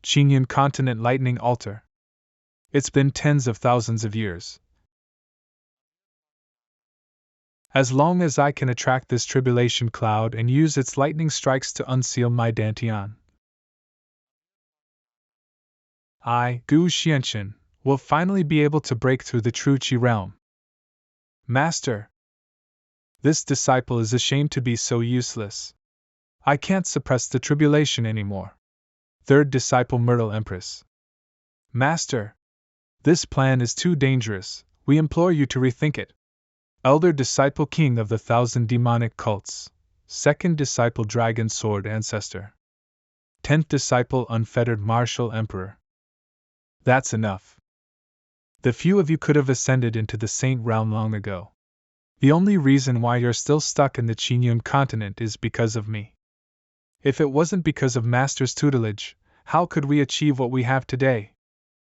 Qingyun continent lightning altar. It's been tens of thousands of years. As long as I can attract this tribulation cloud and use its lightning strikes to unseal my dantian, I, Gu Xianchen, will finally be able to break through the true Qi realm. Master! This disciple is ashamed to be so useless. I can't suppress the tribulation anymore. Third disciple Myrtle Empress. Master! This plan is too dangerous, we implore you to rethink it. Elder disciple King of the Thousand Demonic Cults. Second disciple Dragon Sword Ancestor. 10th disciple Unfettered Martial Emperor. That's enough. The few of you could have ascended into the Saint realm long ago. The only reason why you're still stuck in the Qingyun continent is because of me. If it wasn't because of Master's tutelage, how could we achieve what we have today?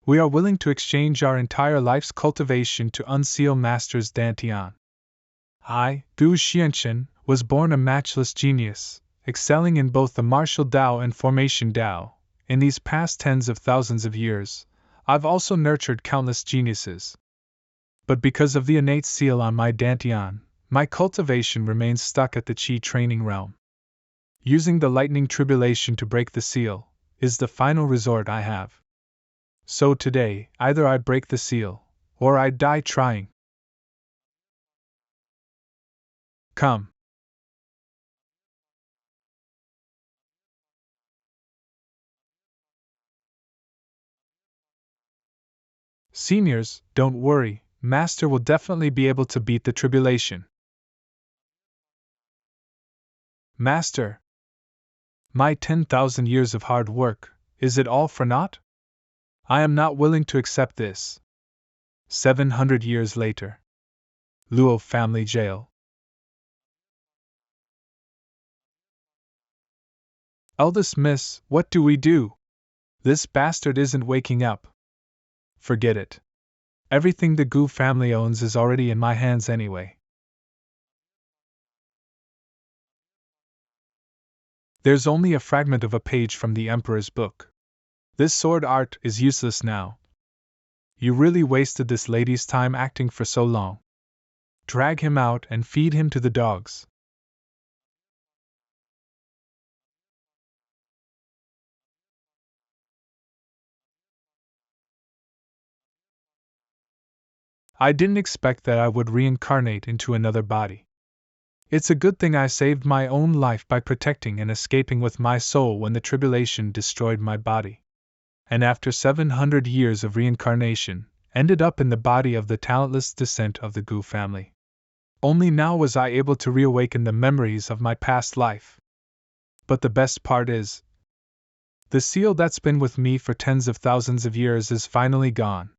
We are willing to exchange our entire life's cultivation to unseal Master's dantian. I, Gu Xianchen, was born a matchless genius, excelling in both the martial Dao and formation Dao. In these past tens of thousands of years, I've also nurtured countless geniuses. But because of the innate seal on my dantian, my cultivation remains stuck at the Qi training realm. Using the lightning tribulation to break the seal is the final resort I have. So today, either I break the seal, or I die trying. Come. Seniors, don't worry, Master will definitely be able to beat the tribulation. Master! My 10,000 years of hard work, is it all for naught? I am not willing to accept this. 700 years later. Luo family jail. Eldest miss, what do we do? This bastard isn't waking up. Forget it. Everything the Gu family owns is already in my hands anyway. There's only a fragment of a page from the Emperor's book. This sword art is useless now. You really wasted this lady's time acting for so long. Drag him out and feed him to the dogs. I didn't expect that I would reincarnate into another body. It's a good thing I saved my own life by protecting and escaping with my soul when the tribulation destroyed my body. And after 700 years of reincarnation, ended up in the body of the talentless descent of the Gu family. Only now was I able to reawaken the memories of my past life. But the best part is, the seal that's been with me for tens of thousands of years is finally gone.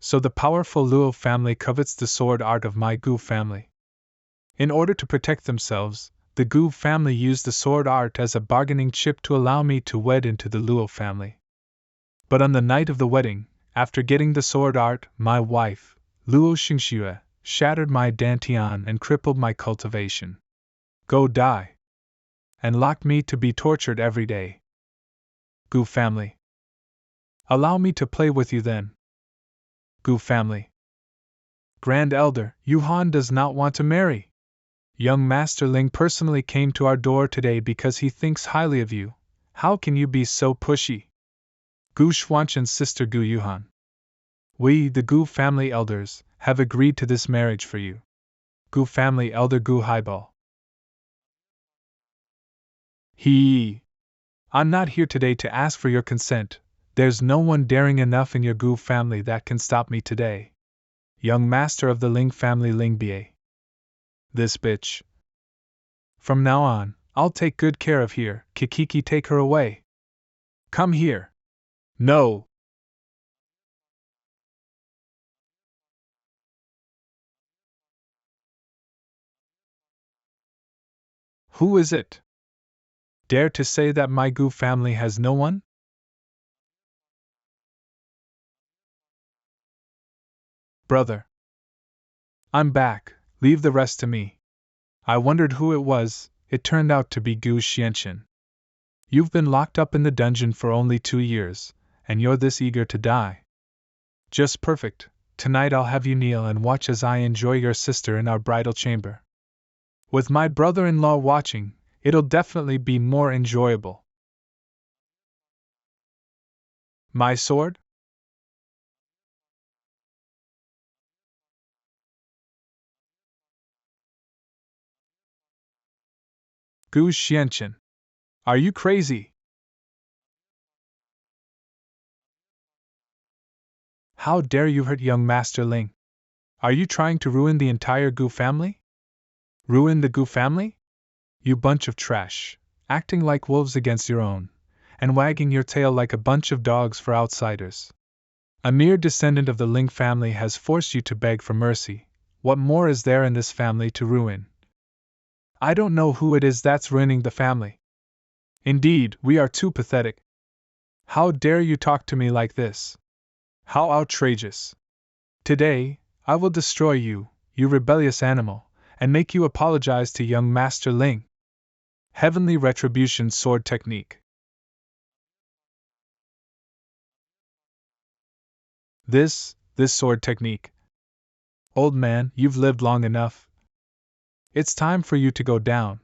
So the powerful Luo family covets the sword art of my Gu family. In order to protect themselves, the Gu family used the sword art as a bargaining chip to allow me to wed into the Luo family. But on the night of the wedding, after getting the sword art, my wife, Luo Xingxue, shattered my dantian and crippled my cultivation. Go die. And locked me to be tortured every day. Gu family. Allow me to play with you then. Gu family. Grand Elder, Yuhan does not want to marry. Young Master Ling personally came to our door today because he thinks highly of you. How can you be so pushy? Gu Xuanchen's sister Gu Yuhan. We, the Gu family elders, have agreed to this marriage for you. Gu family elder Gu Haibal. I'm not here today to ask for your consent. There's no one daring enough in your Gu family that can stop me today. Young Master of the Ling family Ling Bie. This bitch. From now on, I'll take good care of her. Kikiki, take her away. Come here. No. Who is it? Dare to say that my Gu family has no one? Brother. I'm back, leave the rest to me. I wondered who it was, it turned out to be Gu Xianchen. You've been locked up in the dungeon for only 2 years, and you're this eager to die. Just perfect. Tonight I'll have you kneel and watch as I enjoy your sister in our bridal chamber. With my brother-in-law watching, it'll definitely be more enjoyable. My sword? Gu Xianchen. Are you crazy? How dare you hurt young Master Ling? Are you trying to ruin the entire Gu family? Ruin the Gu family? You bunch of trash, acting like wolves against your own, and wagging your tail like a bunch of dogs for outsiders. A mere descendant of the Ling family has forced you to beg for mercy. What more is there in this family to ruin? I don't know who it is that's ruining the family. Indeed, we are too pathetic. How dare you talk to me like this? How outrageous! Today, I will destroy you, you rebellious animal, and make you apologize to young Master Ling. Heavenly Retribution Sword Technique. This sword technique. Old man, you've lived long enough. It's time for you to go down.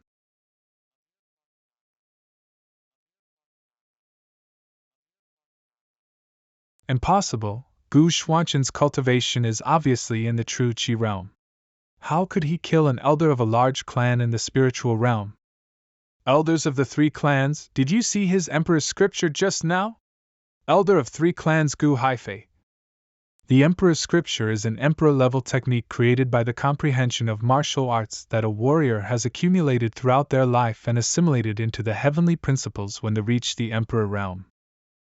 Impossible. Gu Xuanchen's cultivation is obviously in the true Qi realm. How could he kill an elder of a large clan in the spiritual realm? Elders of the 3 clans, did you see his emperor's scripture just now? Elder of 3 clans Gu Haifei. The emperor's scripture is an emperor-level technique created by the comprehension of martial arts that a warrior has accumulated throughout their life and assimilated into the heavenly principles when they reach the emperor realm.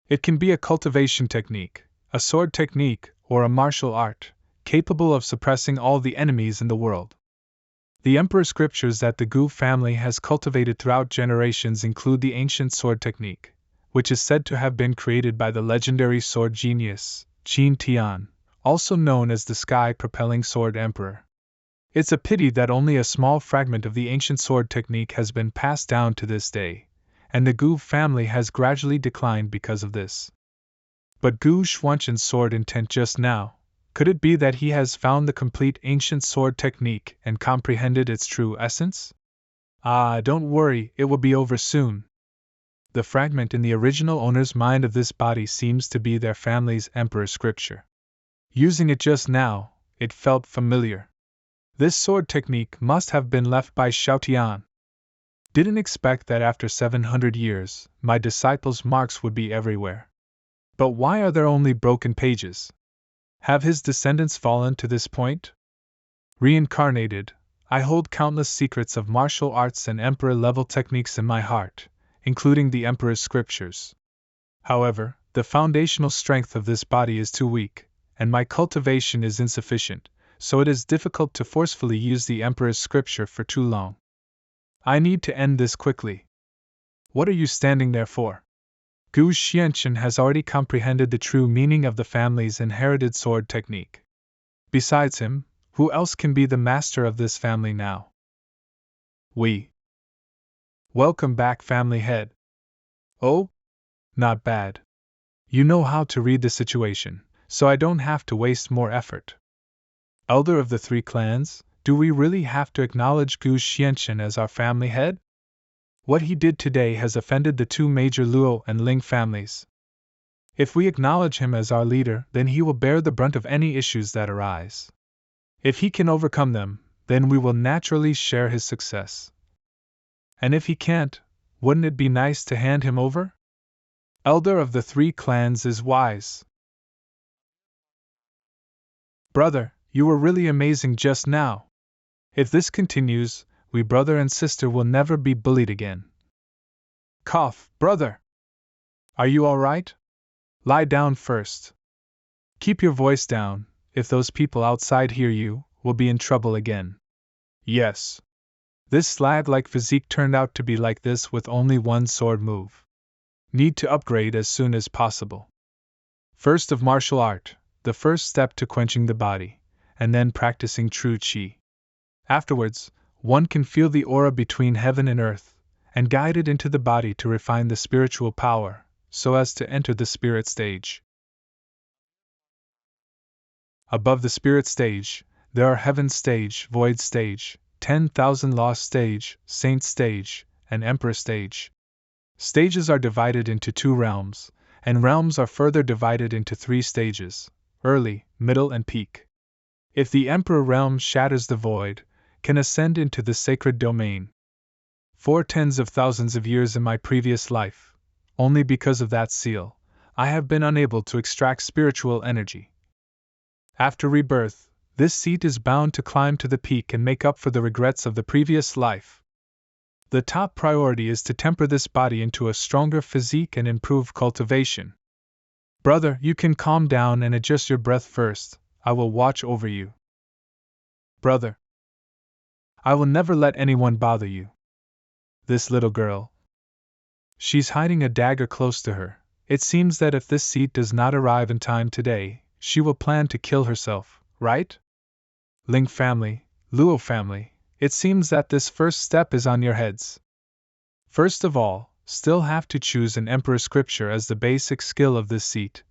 It can be a cultivation technique, a sword technique, or a martial art, capable of suppressing all the enemies in the world. The emperor scriptures that the Gu family has cultivated throughout generations include the ancient sword technique, which is said to have been created by the legendary sword genius, Qin Tian, also known as the sky-propelling sword emperor. It's a pity that only a small fragment of the ancient sword technique has been passed down to this day, and the Gu family has gradually declined because of this. But Gu Xuanchen's sword intent just now, could it be that he has found the complete ancient sword technique and comprehended its true essence? Ah, don't worry, it will be over soon. The fragment in the original owner's mind of this body seems to be their family's emperor scripture. Using it just now, it felt familiar. This sword technique must have been left by Xiaotian. Didn't expect that after 700 years, my disciple's marks would be everywhere. But why are there only broken pages? Have his descendants fallen to this point? Reincarnated, I hold countless secrets of martial arts and emperor-level techniques in my heart, including the emperor's scriptures. However, the foundational strength of this body is too weak, and my cultivation is insufficient, so it is difficult to forcefully use the emperor's scripture for too long. I need to end this quickly. What are you standing there for? Gu Xianchen has already comprehended the true meaning of the family's inherited sword technique. Besides him, who else can be the master of this family now? We. Welcome back, family head. Oh? Not bad. You know how to read the situation, so I don't have to waste more effort. Elder of the 3 clans, do we really have to acknowledge Gu Xianchen as our family head? What he did today has offended the 2 major Luo and Ling families. If we acknowledge him as our leader, then he will bear the brunt of any issues that arise. If he can overcome them, then we will naturally share his success. And if he can't, wouldn't it be nice to hand him over? Elder of the 3 clans is wise. Brother, you were really amazing just now. If this continues, we brother and sister will never be bullied again. Cough, brother! Are you all right? Lie down first. Keep your voice down. If those people outside hear you, we'll be in trouble again. Yes. This slag-like physique turned out to be like this with only one sword move. Need to upgrade as soon as possible. First of martial art, the first step to quenching the body, and then practicing true Qi. Afterwards, one can feel the aura between heaven and earth, and guided into the body to refine the spiritual power, so as to enter the spirit stage. Above the spirit stage, there are heaven stage, void stage, 10,000 lost stage, saint stage, and emperor stage. Stages are divided into 2 realms, and realms are further divided into 3 stages: early, middle, and peak. If the emperor realm shatters the void, can ascend into the sacred domain. 4 tens of thousands of years in my previous life, only because of that seal, I have been unable to extract spiritual energy. After rebirth, this seat is bound to climb to the peak and make up for the regrets of the previous life. The top priority is to temper this body into a stronger physique and improve cultivation. Brother, you can calm down and adjust your breath first. I will watch over you. Brother, I will never let anyone bother you. This little girl. She's hiding a dagger close to her. It seems that if this seat does not arrive in time today, she will plan to kill herself, right? Ling family, Luo family, it seems that this first step is on your heads. First of all, still have to choose an emperor scripture as the basic skill of this seat.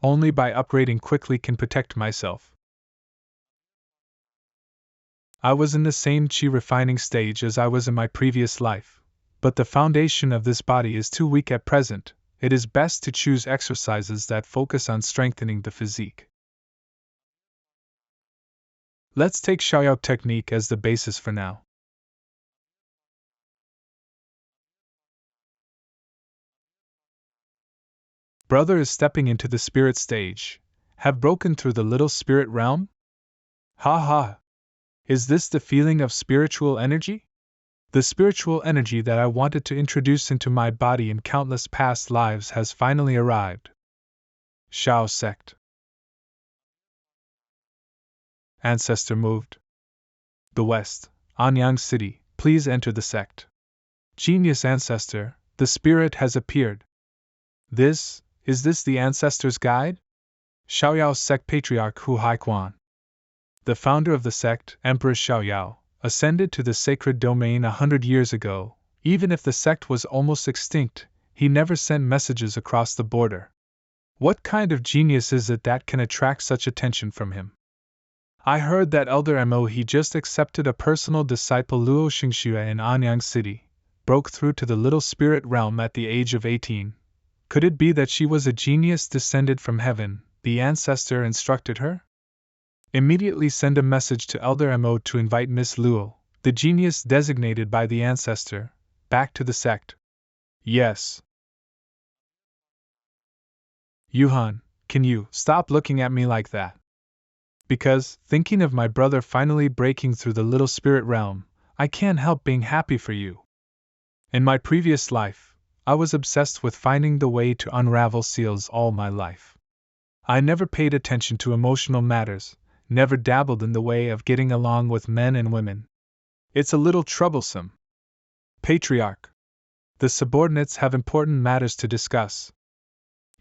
Only by upgrading quickly can protect myself. I was in the same chi refining stage as I was in my previous life, but the foundation of this body is too weak at present. It is best to choose exercises that focus on strengthening the physique. Let's take Xiaoyao technique as the basis for now. Brother is stepping into the spirit stage. Have broken through the little spirit realm? Ha ha! Is this the feeling of spiritual energy? The spiritual energy that I wanted to introduce into my body in countless past lives has finally arrived. Xiao sect. Ancestor moved. The West, Anyang City, please enter the sect. Genius ancestor, the spirit has appeared. Is this the ancestor's guide? Xiaoyao sect patriarch Hu Haiquan. The founder of the sect, Emperor Xiaoyao, ascended to the sacred domain 100 years ago. Even if the sect was almost extinct, he never sent messages across the border. What kind of genius is it that can attract such attention from him? I heard that Elder Mo he just accepted a personal disciple Luo Xingxue in Anyang City, broke through to the little spirit realm at the age of 18. Could it be that she was a genius descended from heaven, the ancestor instructed her? Immediately send a message to Elder Mo to invite Miss Luo, the genius designated by the ancestor, back to the sect. Yes. Yuhan, can you stop looking at me like that? Because, thinking of my brother finally breaking through the little spirit realm, I can't help being happy for you. In my previous life, I was obsessed with finding the way to unravel seals all my life. I never paid attention to emotional matters, never dabbled in the way of getting along with men and women. It's a little troublesome. Patriarch. The subordinates have important matters to discuss.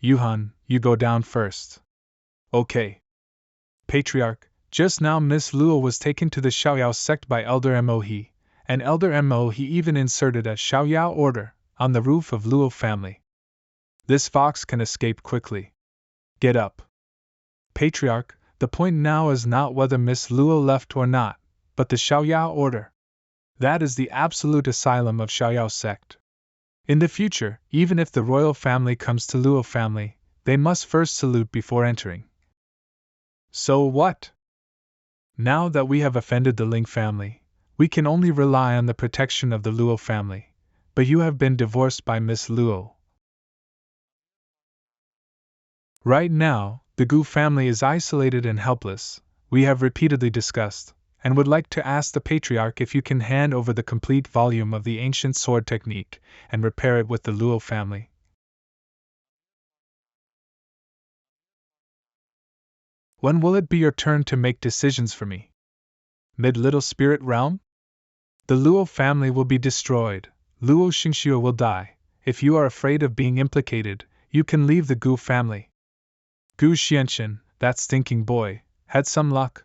Yuhan, you go down first. Okay. Patriarch, just now Miss Luo was taken to the Xiaoyao sect by Elder Mo He, and Elder Mo He even inserted a Xiaoyao order on the roof of Luo family. This fox can escape quickly. Get up. Patriarch, the point now is not whether Miss Luo left or not, but the Xiaoyao order. That is the absolute asylum of Xiaoyao sect. In the future, even if the royal family comes to Luo family, they must first salute before entering. So what? Now that we have offended the Ling family, we can only rely on the protection of the Luo family, but you have been divorced by Miss Luo. Right now, the Gu family is isolated and helpless, we have repeatedly discussed, and would like to ask the Patriarch if you can hand over the complete volume of the ancient sword technique and repair it with the Luo family. When will it be your turn to make decisions for me? Mid-Little Spirit Realm? The Luo family will be destroyed, Luo Xingxue will die. If you are afraid of being implicated, you can leave the Gu family. Gu Xianxian, that stinking boy, had some luck.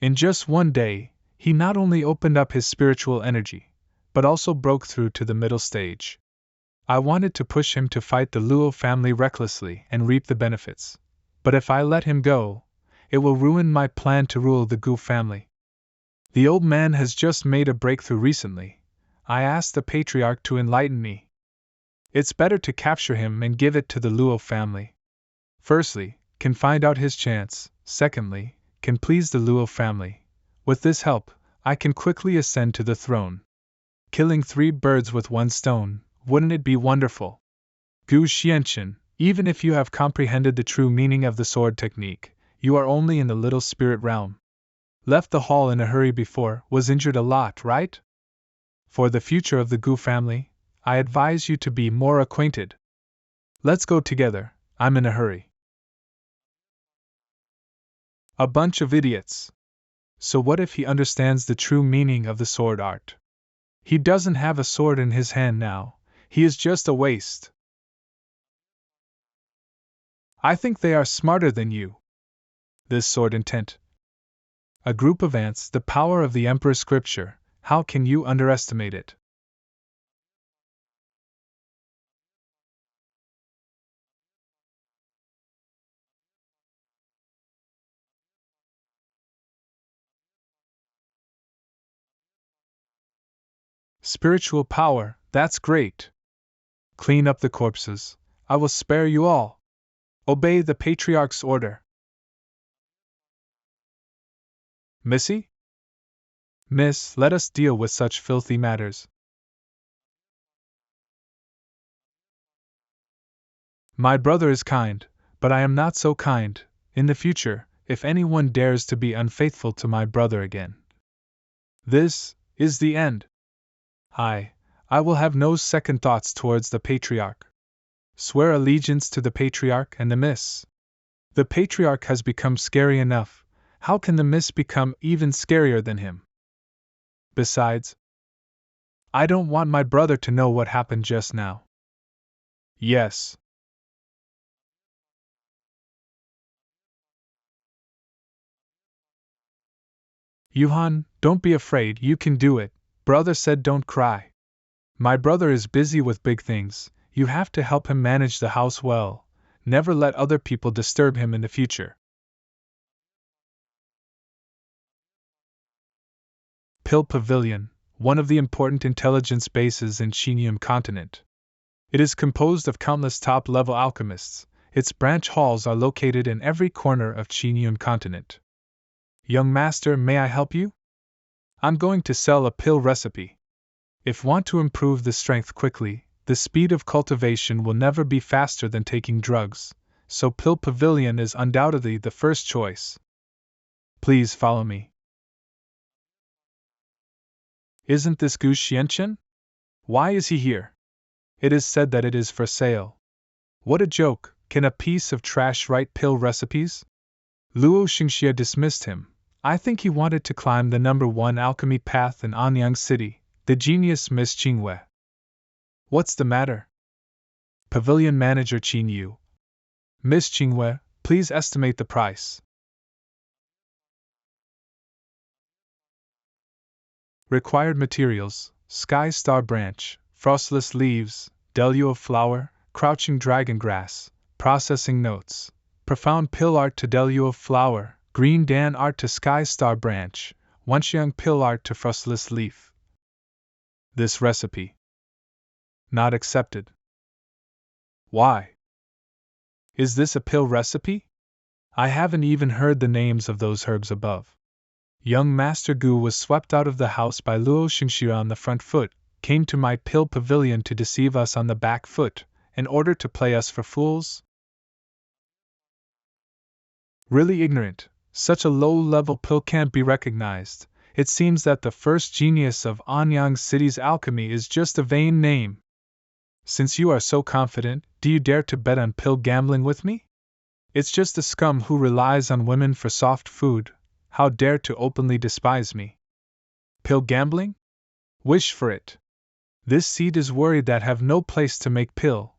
In just one day, he not only opened up his spiritual energy, but also broke through to the middle stage. I wanted to push him to fight the Luo family recklessly and reap the benefits. But if I let him go, it will ruin my plan to rule the Gu family. The old man has just made a breakthrough recently. I asked the patriarch to enlighten me. It's better to capture him and give it to the Luo family. Firstly, can find out his chance. Secondly, can please the Luo family. With this help, I can quickly ascend to the throne. Killing 3 birds with 1 stone, wouldn't it be wonderful? Gu Xianchen, even if you have comprehended the true meaning of the sword technique, you are only in the little spirit realm. Left the hall in a hurry before, was injured a lot, right? For the future of the Gu family, I advise you to be more acquainted. Let's go together, I'm in a hurry. A bunch of idiots. So what if he understands the true meaning of the sword art? He doesn't have a sword in his hand now, he is just a waste. I think they are smarter than you. This sword intent. A group of ants, the power of the Emperor's scripture, how can you underestimate it? Spiritual power, that's great. Clean up the corpses, I will spare you all. Obey the patriarch's order. Missy? Miss, let us deal with such filthy matters. My brother is kind, but I am not so kind. In the future, if anyone dares to be unfaithful to my brother again. This is the end. I will have no second thoughts towards the patriarch. Swear allegiance to the patriarch and the miss. The patriarch has become scary enough, how can the miss become even scarier than him? Besides, I don't want my brother to know what happened just now. Yes. Yuhan, don't be afraid, you can do it. Brother said don't cry. My brother is busy with big things, you have to help him manage the house well, never let other people disturb him in the future. Pill Pavilion, one of the important intelligence bases in Xinium continent. It is composed of countless top-level alchemists, its branch halls are located in every corner of Xinium continent. Young master, may I help you? I'm going to sell a pill recipe. If want to improve the strength quickly, the speed of cultivation will never be faster than taking drugs, so Pill Pavilion is undoubtedly the first choice. Please follow me. Isn't this Gu Xianchen? Why is he here? It is said that it is for sale. What a joke, can a piece of trash write pill recipes? Luo Xingxia dismissed him. I think he wanted to climb the #1 alchemy path in Anyang City, the genius Miss Qingwei. What's the matter? Pavilion manager Qin Yu. Miss Qingwei, please estimate the price. Required materials: Sky Star Branch, Frostless Leaves, Delio of Flower, Crouching Dragon Grass. Processing notes: Profound Pill Art to Delio of Flower, Green Dan Art to Sky Star Branch, Wenxiang Pill Art to Frostless Leaf. This recipe. Not accepted. Why? Is this a pill recipe? I haven't even heard the names of those herbs above. Young Master Gu was swept out of the house by Luo Xingxia on the front foot, came to my pill pavilion to deceive us on the back foot, in order to play us for fools? Really ignorant, such a low-level pill can't be recognized. It seems that the first genius of Anyang City's alchemy is just a vain name. Since you are so confident, do you dare to bet on pill gambling with me? It's just a scum who relies on women for soft food. How dare to openly despise me? Pill gambling? Wish for it. This seed is worried that have no place to make pill,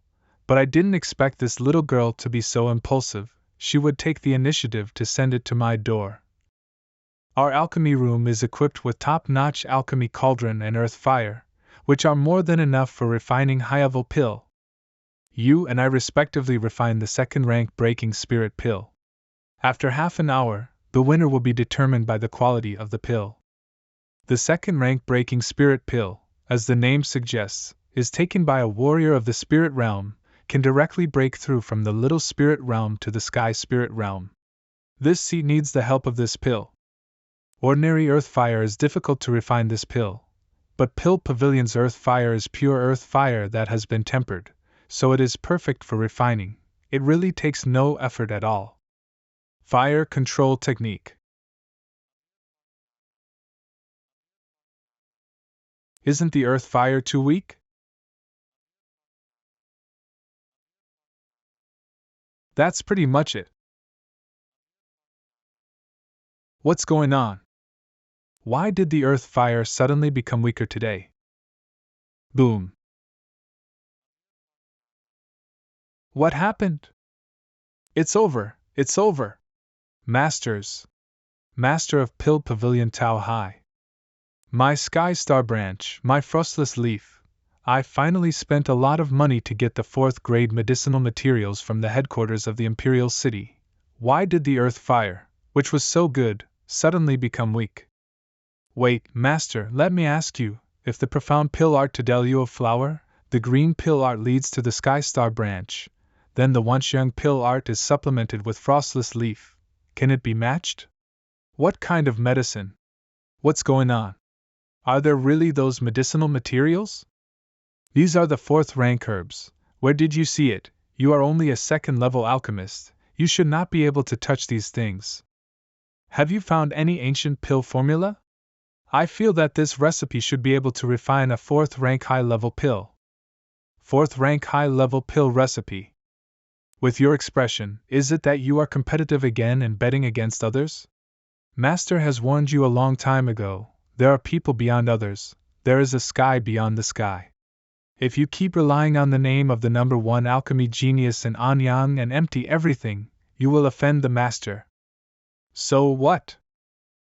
but I didn't expect this little girl to be so impulsive. She would take the initiative to send it to my door. Our alchemy room is equipped with top-notch alchemy cauldron and earth fire, which are more than enough for refining high-level pill. You and I respectively refine the second-rank breaking spirit pill. After half an hour, the winner will be determined by the quality of the pill. The second-rank breaking spirit pill, as the name suggests, is taken by a warrior of the spirit realm, can directly break through from the little spirit realm to the sky spirit realm. This seat needs the help of this pill. Ordinary earth fire is difficult to refine this pill, but Pill Pavilion's earth fire is pure earth fire that has been tempered, so it is perfect for refining. It really takes no effort at all. Fire control technique. Isn't the earth fire too weak? That's pretty much it. What's going on? Why did the earth fire suddenly become weaker today? Boom. What happened? It's over, it's over. Masters. Master of Pill Pavilion Tao Hai. My Sky Star branch, my frostless leaf. I finally spent a lot of money to get the 4th grade medicinal materials from the headquarters of the Imperial City. Why did the earth fire, which was so good, suddenly become weak? Wait, Master, let me ask you, if the profound pill art to Delio flower, the green pill art leads to the Sky Star branch, then the once young pill art is supplemented with frostless leaf. Can it be matched? What kind of medicine? What's going on? Are there really those medicinal materials? These are the 4th rank herbs. Where did you see it? You are only a 2nd level alchemist. You should not be able to touch these things. Have you found any ancient pill formula? I feel that this recipe should be able to refine a 4th rank high level pill. 4th rank high level pill recipe. With your expression, is it that you are competitive again and betting against others? Master has warned you a long time ago. There are people beyond others, there is a sky beyond the sky. If you keep relying on the name of the number 1 alchemy genius and Anyang and empty everything, you will offend the master. So what?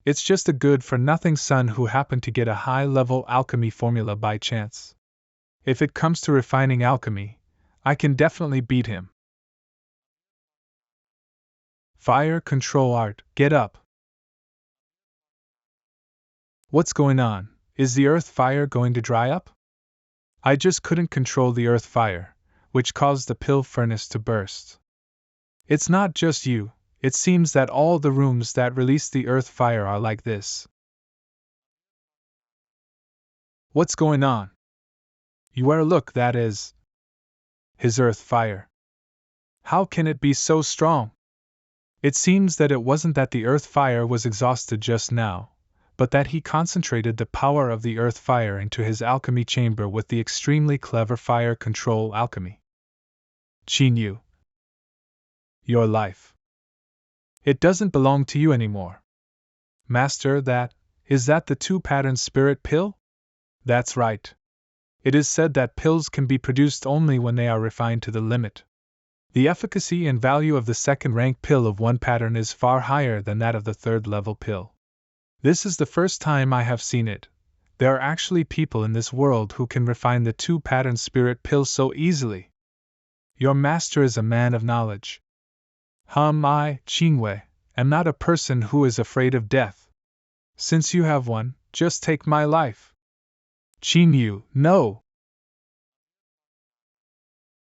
It's just a good-for-nothing son who happened to get a high-level alchemy formula by chance. If it comes to refining alchemy, I can definitely beat him. Fire control art, get up. What's going on? Is the earth fire going to dry up? I just couldn't control the earth fire, which caused the pill furnace to burst. It's not just you, it seems that all the rooms that release the earth fire are like this. What's going on? You are look, that is his earth fire. How can it be so strong? It seems that it wasn't that the earth fire was exhausted just now, but that he concentrated the power of the earth fire into his alchemy chamber with the extremely clever fire control alchemy. Qin Yu. Your life. It doesn't belong to you anymore. Master, is that the 2-pattern spirit pill? That's right. It is said that pills can be produced only when they are refined to the limit. The efficacy and value of the 2nd rank pill of 1 pattern is far higher than that of the 3rd level pill. This is the first time I have seen it. There are actually people in this world who can refine the 2-pattern spirit pill so easily. Your master is a man of knowledge. I, Qingwei, am not a person who is afraid of death. Since you have one, just take my life. Qin Yu, no!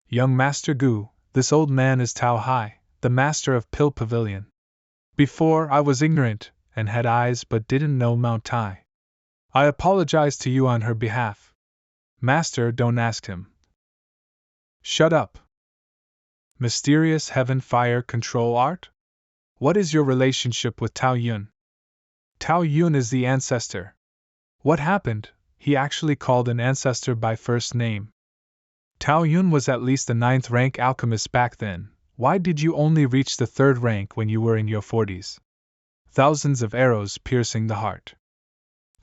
Young Master Gu, this old man is Tao Hai, the master of Pill Pavilion. Before, I was ignorant, and had eyes but didn't know Mount Tai. I apologize to you on her behalf. Master, don't ask him. Shut up. Mysterious Heaven Fire Control Art? What is your relationship with Tao Yun? Tao Yun is the ancestor. What happened? He actually called an ancestor by first name. Tao Yun was at least a 9th rank alchemist back then. Why did you only reach the 3rd rank when you were in your 40s? Thousands of arrows piercing the heart.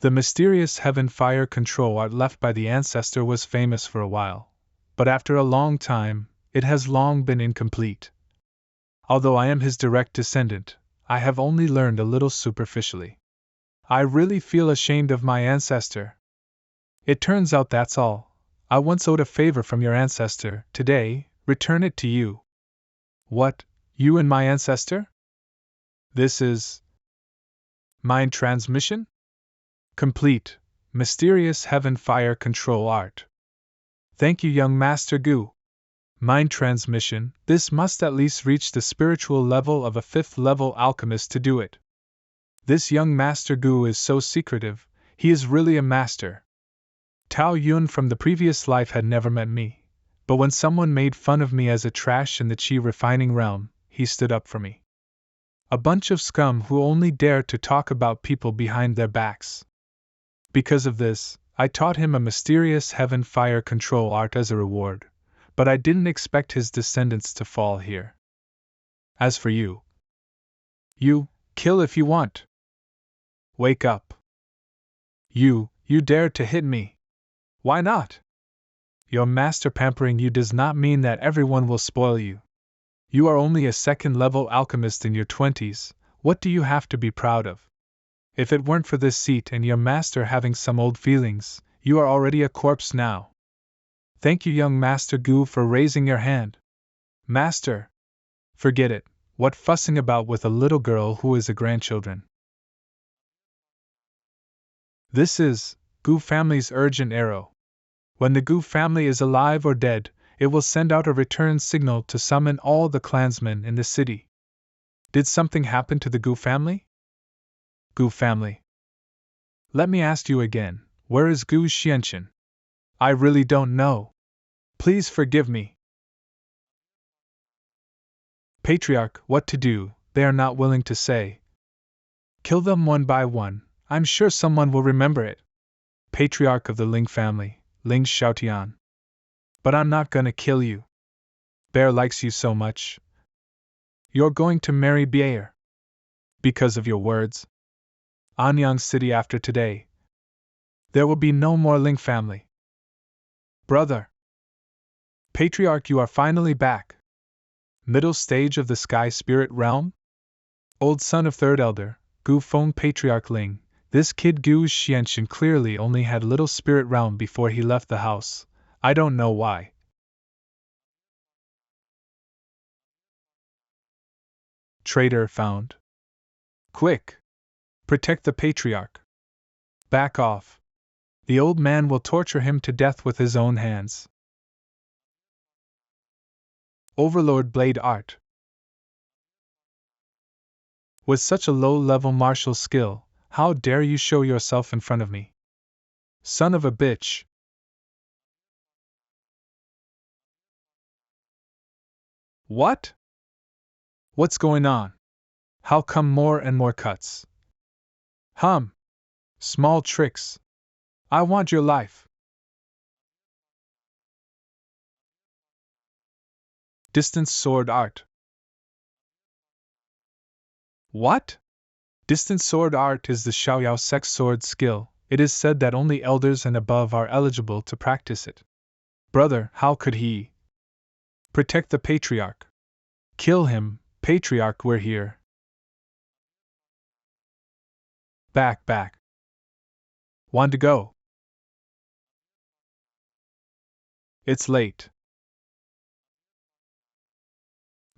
The mysterious heaven fire control art left by the ancestor was famous for a while, but after a long time, it has long been incomplete. Although I am his direct descendant, I have only learned a little superficially. I really feel ashamed of my ancestor. It turns out that's all. I once owed a favor from your ancestor. Today, return it to you. What, you and my ancestor? This is mind transmission? Complete, mysterious heaven fire control art. Thank you, young Master Gu. Mind transmission, this must at least reach the spiritual level of a 5th level alchemist to do it. This young Master Gu is so secretive, he is really a master. Tao Yun from the previous life had never met me, but when someone made fun of me as a trash in the Qi refining realm, he stood up for me. A bunch of scum who only dare to talk about people behind their backs. Because of this, I taught him a mysterious heaven fire control art as a reward, but I didn't expect his descendants to fall here. As for you, kill if you want. Wake up. You dared to hit me. Why not? Your master pampering you does not mean that everyone will spoil you. You are only a 2nd level alchemist in your 20s, what do you have to be proud of? If it weren't for this seat and your master having some old feelings, you are already a corpse now. Thank you, young Master Gu, for raising your hand. Master! Forget it, what fussing about with a little girl who is a grandchildren? This is Gu family's urgent arrow. When the Gu family is alive or dead, it will send out a return signal to summon all the clansmen in the city. Did something happen to the Gu family? Gu family. Let me ask you again, where is Gu Xianxian? I really don't know. Please forgive me. Patriarch, what to do, they are not willing to say. Kill them one by one, I'm sure someone will remember it. Patriarch of the Ling family, Ling Xiaotian. But I'm not gonna kill you. Bear likes you so much. You're going to marry Bear. Because of your words. Anyang City after today. There will be no more Ling family. Brother. Patriarch, you are finally back. Middle stage of the sky spirit realm? Old son of 3rd elder, Gu Feng Patriarch Ling, this kid Gu Xianxian clearly only had little spirit realm before he left the house. I don't know why. Traitor found. Quick! Protect the Patriarch. Back off. The old man will torture him to death with his own hands. Overlord Blade Art. With such a low-level martial skill, how dare you show yourself in front of me? Son of a bitch! What? What's going on? How come more and more cuts? Small tricks. I want your life. Distance sword art. What? Distance sword art is the Xiaoyao sect sword skill. It is said that only elders and above are eligible to practice it. Brother, how could he? Protect the Patriarch. Kill him, Patriarch, we're here. Back. Want to go? It's late.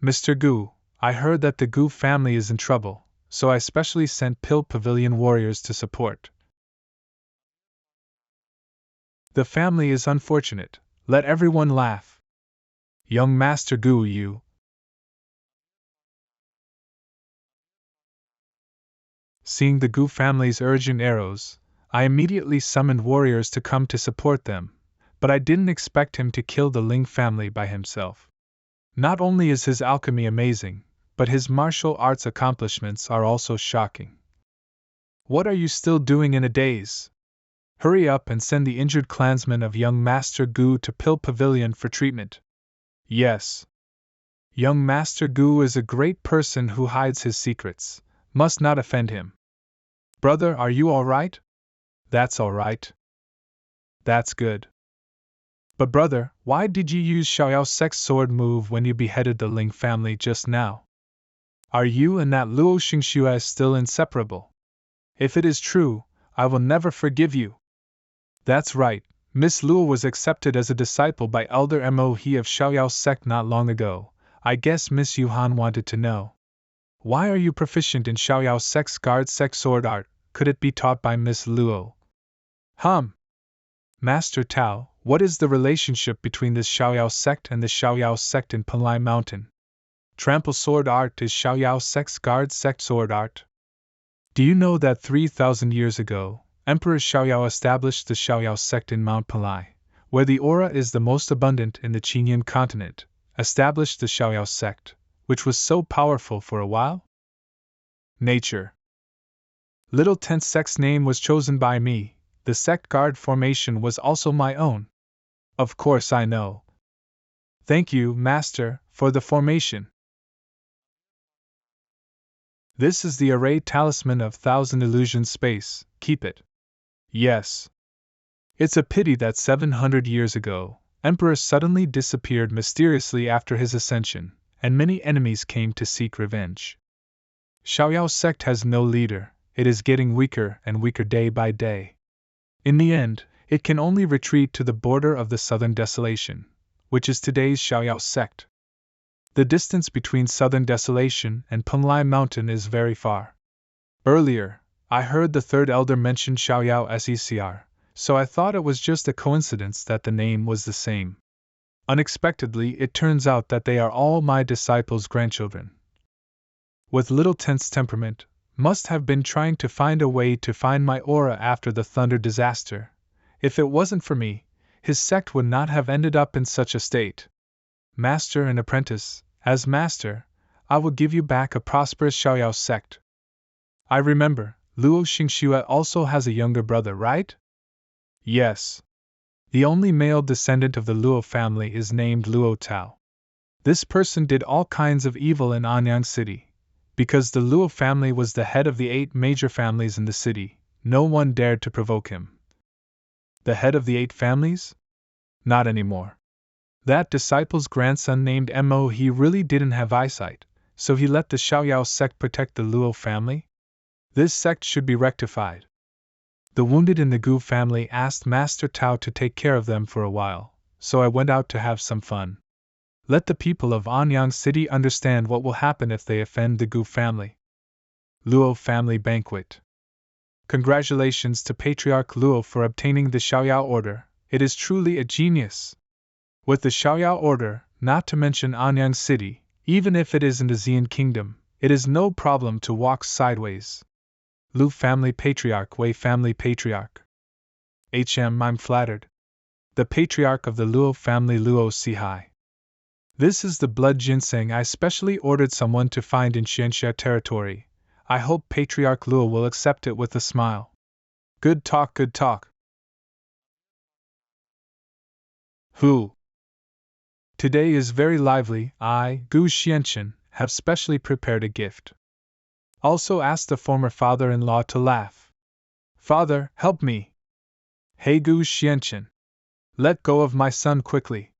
Mr. Gu, I heard that the Gu family is in trouble, so I specially sent Pill Pavilion warriors to support. The family is unfortunate, let everyone laugh. Young Master Gu, you. Seeing the Gu family's urgent arrows, I immediately summoned warriors to come to support them, but I didn't expect him to kill the Ling family by himself. Not only is his alchemy amazing, but his martial arts accomplishments are also shocking. What are you still doing in a daze? Hurry up and send the injured clansmen of young Master Gu to Pill Pavilion for treatment. Yes. Young Master Gu is a great person who hides his secrets, must not offend him. Brother, are you all right? That's all right. That's good. But brother, why did you use Xiaoyao's sex sword move when you beheaded the Ling family just now? Are you and that Luo Xingxue still inseparable? If it is true, I will never forgive you. That's right, Miss Luo was accepted as a disciple by Elder Mo He of Xiaoyao sect not long ago. I guess Miss Yuhan wanted to know. Why are you proficient in Xiaoyao sect's guard sect sword art? Could it be taught by Miss Luo? Master Tao, what is the relationship between this Xiaoyao sect and the Xiaoyao sect in Penlai Mountain? Trample sword art is Xiaoyao sect's guard sect sword art. Do you know that 3,000 years ago, Emperor Xiaoyao established the Xiaoyao sect in Mount Penlai, where the aura is the most abundant in the Qinyan continent, established the Xiaoyao sect, which was so powerful for a while? Nature. Little Tent sect's name was chosen by me. The sect guard formation was also my own. Of course I know. Thank you, Master, for the formation. This is the array talisman of Thousand Illusion Space, keep it. Yes. It's a pity that 700 years ago, Emperor suddenly disappeared mysteriously after his ascension, and many enemies came to seek revenge. Xiaoyao sect has no leader, it is getting weaker and weaker day by day. In the end, it can only retreat to the border of the Southern Desolation, which is today's Xiaoyao sect. The distance between Southern Desolation and Penlai Mountain is very far. Earlier, I heard the third elder mention Xiaoyao SECR, so I thought it was just a coincidence that the name was the same. Unexpectedly, it turns out that they are all my disciples' grandchildren. With Little Tent's temperament, must have been trying to find a way to find my aura after the thunder disaster. If it wasn't for me, his sect would not have ended up in such a state. Master and apprentice, as master, I will give you back a prosperous Xiaoyao sect. I remember, Luo Xingxue also has a younger brother, right? Yes. The only male descendant of the Luo family is named Luo Tao. This person did all kinds of evil in Anyang City. Because the Luo family was the head of the 8 major families in the city, no one dared to provoke him. The head of the 8 families? Not anymore. That disciple's grandson named Mo he really didn't have eyesight, so he let the Xiaoyao sect protect the Luo family? This sect should be rectified. The wounded in the Gu family asked Master Tao to take care of them for a while, so I went out to have some fun. Let the people of Anyang City understand what will happen if they offend the Gu family. Luo Family Banquet. Congratulations to Patriarch Luo for obtaining the Xiaoyao Order, it is truly a genius. With the Xiaoyao Order, not to mention Anyang City, even if it isn't a Xian kingdom, it is no problem to walk sideways. Lu Family Patriarch, Wei Family Patriarch. I'm flattered. The Patriarch of the Luo family Luo Sihai. This is the blood ginseng I specially ordered someone to find in Xianxia territory. I hope Patriarch Luo will accept it with a smile. Good talk, good talk. Who? Today is very lively. I, Gu Xianchen, have specially prepared a gift. Also asked the former father-in-law to laugh. Father, help me. Hey Gu Xianchen. Let go of my son quickly.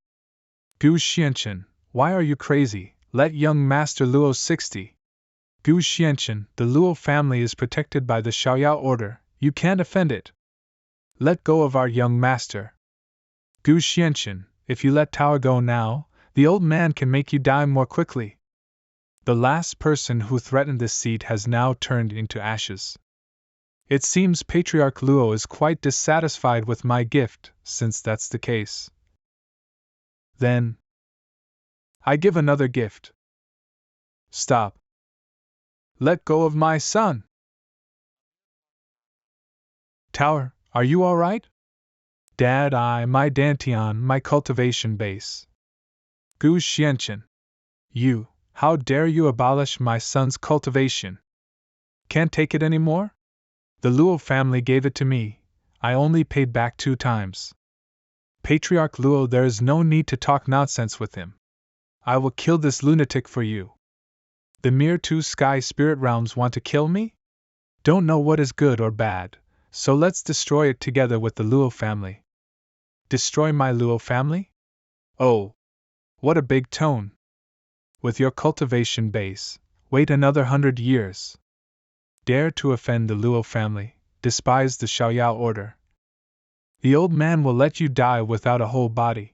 Gu Xianchen, why are you crazy? Let young Master Luo 60. Gu Xianchen, the Luo family is protected by the Xiaoyao Order, you can't offend it. Let go of our young master. Gu Xianchen, if you let Tao go now, the old man can make you die more quickly. The last person who threatened this seat has now turned into ashes. It seems Patriarch Luo is quite dissatisfied with my gift, since that's the case. Then I give another gift. Stop. Let go of my son. Tower, are you all right? Dad, my Dantian, my cultivation base. Gu Xianchen. You, how dare you abolish my son's cultivation? Can't take it anymore? The Luo family gave it to me, I only paid back 2 times. Patriarch Luo, there is no need to talk nonsense with him. I will kill this lunatic for you. The mere 2 sky spirit realms want to kill me? Don't know what is good or bad, so let's destroy it together with the Luo family. Destroy my Luo family? Oh, what a big tone. With your cultivation base, wait another 100 years. Dare to offend the Luo family, despise the Xiaoyao Order. The old man will let you die without a whole body.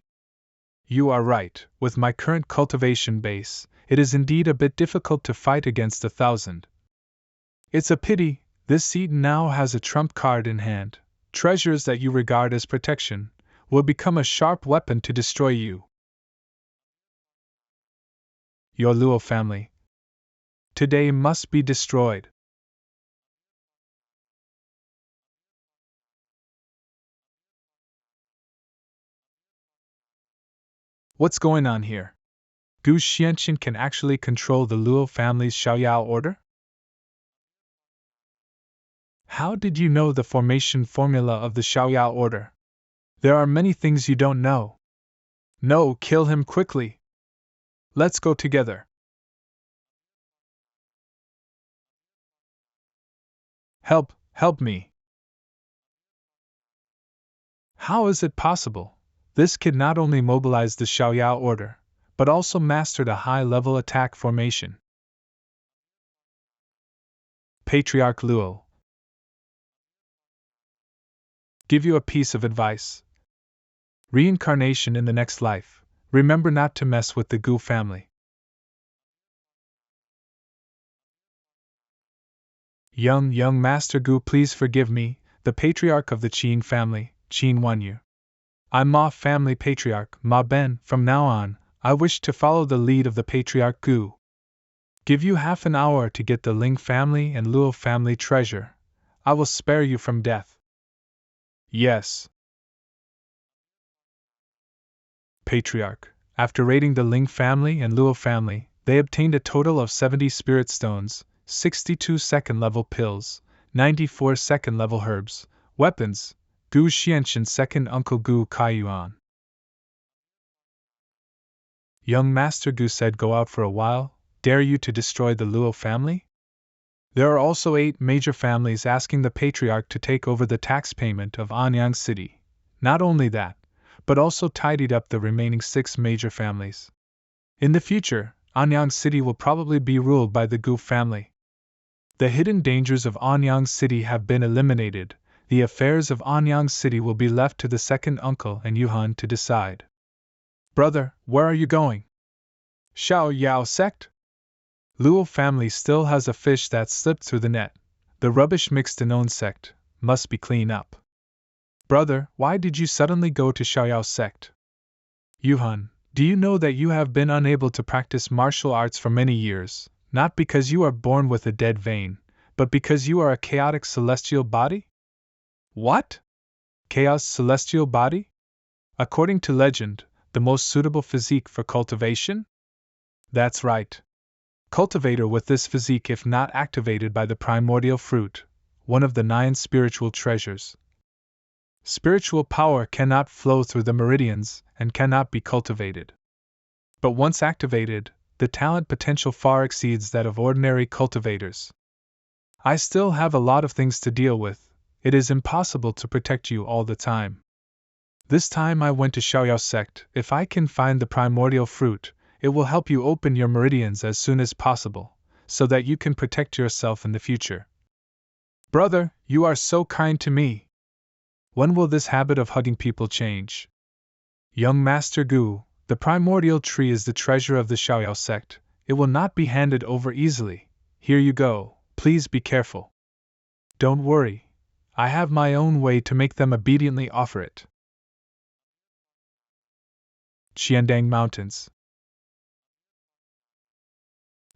You are right, with my current cultivation base, it is indeed a bit difficult to fight against 1,000. It's a pity, this seed now has a trump card in hand. Treasures that you regard as protection will become a sharp weapon to destroy you. Your Luo family today must be destroyed. What's going on here? Gu Xianxian can actually control the Luo family's Xiaoyao order? How did you know the formation formula of the Xiaoyao order? There are many things you don't know. No, kill him quickly. Let's go together. Help me. How is it possible? This kid not only mobilized the Xiaoyao order, but also mastered a high-level attack formation. Patriarch Luo. Give you a piece of advice. Reincarnation in the next life. Remember not to mess with the Gu family. Young Master Gu, please forgive me, the patriarch of the Qin family, Qin Wanyu. I'm Ma family patriarch, Ma Ben. From now on, I wish to follow the lead of the patriarch Gu. Give you half an hour to get the Ling family and Luo family treasure. I will spare you from death. Yes. Patriarch, after raiding the Ling family and Luo family, they obtained a total of 70 spirit stones, 62 second-level pills, 94 second-level herbs, weapons, Gu Xianxian's second uncle Gu Kaiyuan. Young Master Gu said go out for a while, dare you to destroy the Luo family? There are also 8 major families asking the Patriarch to take over the tax payment of Anyang City. Not only that, but also tidied up the remaining 6 major families. In the future, Anyang City will probably be ruled by the Gu family. The hidden dangers of Anyang City have been eliminated. The affairs of Anyang City will be left to the second uncle and Yuhan to decide. Brother, where are you going? Xiaoyao sect? Luo family still has a fish that slipped through the net. The rubbish mixed in own sect must be cleaned up. Brother, why did you suddenly go to Xiaoyao sect? Yuhan, do you know that you have been unable to practice martial arts for many years, not because you are born with a dead vein, but because you are a chaotic celestial body? What? Chaos celestial body? According to legend, the most suitable physique for cultivation? That's right. Cultivator with this physique, if not activated by the primordial fruit, one of the 9 spiritual treasures. Spiritual power cannot flow through the meridians and cannot be cultivated. But once activated, the talent potential far exceeds that of ordinary cultivators. I still have a lot of things to deal with. It is impossible to protect you all the time. This time I went to Xiaoyao sect. If I can find the primordial fruit, it will help you open your meridians as soon as possible, so that you can protect yourself in the future. Brother, you are so kind to me. When will this habit of hugging people change? Young Master Gu, the primordial tree is the treasure of the Xiaoyao sect. It will not be handed over easily. Here you go, please be careful. Don't worry. I have my own way to make them obediently offer it. Qiandang Mountains.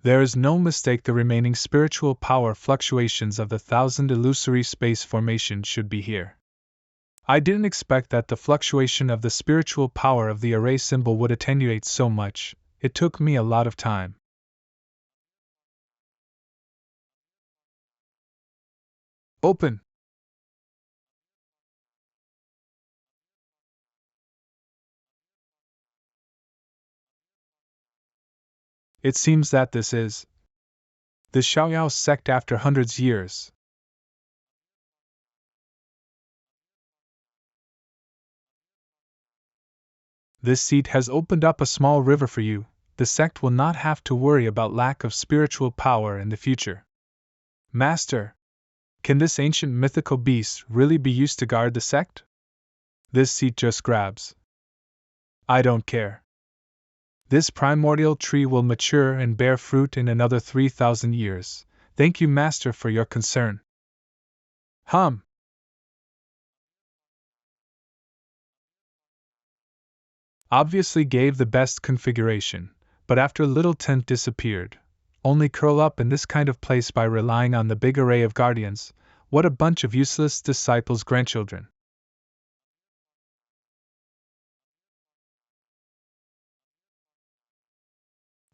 There is no mistake, the remaining spiritual power fluctuations of the 1,000 illusory space formation should be here. I didn't expect that the fluctuation of the spiritual power of the array symbol would attenuate so much. It took me a lot of time. Open! It seems that this is the Xiaoyao sect after hundreds years. This seat has opened up a small river for you. The sect will not have to worry about lack of spiritual power in the future. Master, can this ancient mythical beast really be used to guard the sect? This seat just grabs. I don't care. This primordial tree will mature and bear fruit in another 3,000 years. Thank you, Master, for your concern. Obviously gave the best configuration, but after little tent disappeared. Only curl up in this kind of place by relying on the big array of guardians. What a bunch of useless disciples' grandchildren.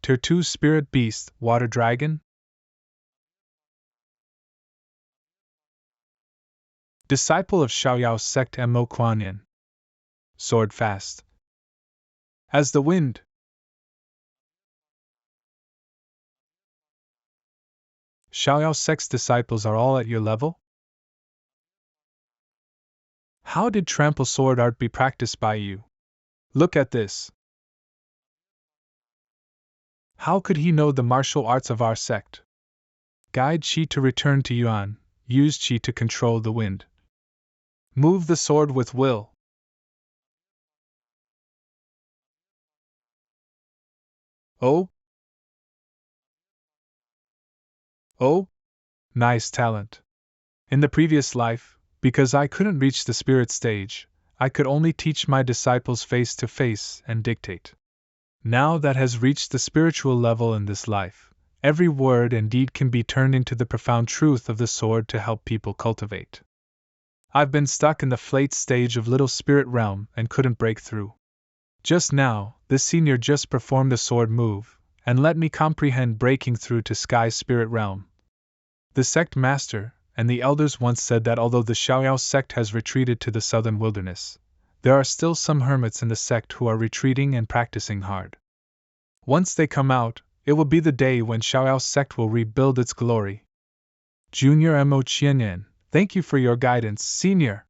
Tier 2 Spirit Beast, Water Dragon? Disciple of Xiaoyao sect Mo Kuan Yin. Sword fast. As the wind. Xiaoyao sect's disciples are all at your level? How did trample sword art be practiced by you? Look at this. How could he know the martial arts of our sect? Guide Qi to return to Yuan, use Qi to control the wind. Move the sword with will. Oh? Oh? Nice talent. In the previous life, because I couldn't reach the spirit stage, I could only teach my disciples face to face and dictate. Now that has reached the spiritual level in this life, every word and deed can be turned into the profound truth of the sword to help people cultivate. I've been stuck in the flayed stage of little spirit realm and couldn't break through. Just now, this senior just performed a sword move, and let me comprehend breaking through to sky spirit realm. The sect master and the elders once said that although the Xiaoyao sect has retreated to the southern wilderness, there are still some hermits in the sect who are retreating and practicing hard. Once they come out, it will be the day when Xiaoyao sect will rebuild its glory. Junior Mo Qianyan, thank you for your guidance, Senior.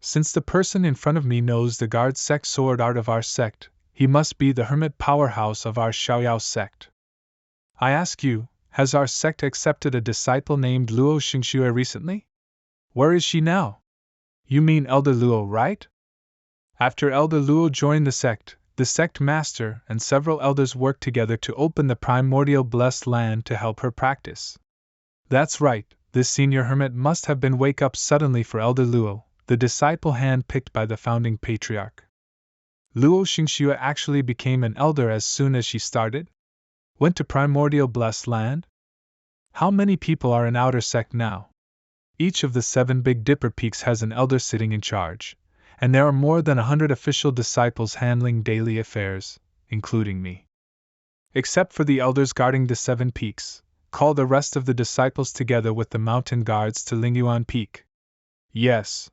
Since the person in front of me knows the guard sect sword art of our sect, he must be the hermit powerhouse of our Xiaoyao sect. I ask you, has our sect accepted a disciple named Luo Xingxue recently? Where is she now? You mean Elder Luo, right? After Elder Luo joined the sect master and several elders worked together to open the primordial blessed land to help her practice. That's right, this senior hermit must have been wake up suddenly for Elder Luo, the disciple hand-picked by the founding patriarch. Luo Xingxue actually became an elder as soon as she started? Went to primordial blessed land? How many people are in outer sect now? Each of the 7 Big Dipper peaks has an elder sitting in charge, and there are more than 100 official disciples handling daily affairs, including me. Except for the elders guarding the 7 peaks, call the rest of the disciples together with the mountain guards to Lingyuan Peak. Yes.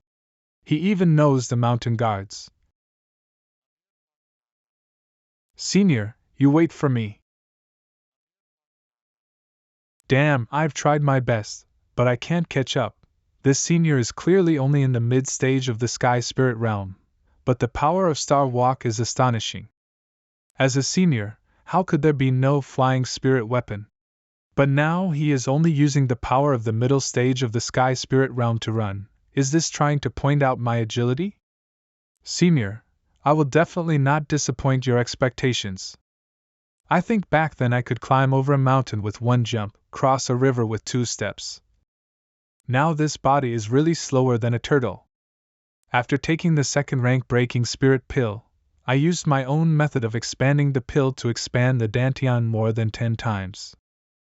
He even knows the mountain guards. Senior, you wait for me. Damn, I've tried my best, but I can't catch up. This senior is clearly only in the mid-stage of the sky spirit realm, but the power of Star Walk is astonishing. As a senior, how could there be no flying spirit weapon? But now he is only using the power of the middle stage of the sky spirit realm to run. Is this trying to point out my agility? Senior, I will definitely not disappoint your expectations. I think back then I could climb over a mountain with 1 jump, cross a river with 2 steps. Now this body is really slower than a turtle. After taking the 2nd rank breaking spirit pill, I used my own method of expanding the pill to expand the Dantian more than 10 times.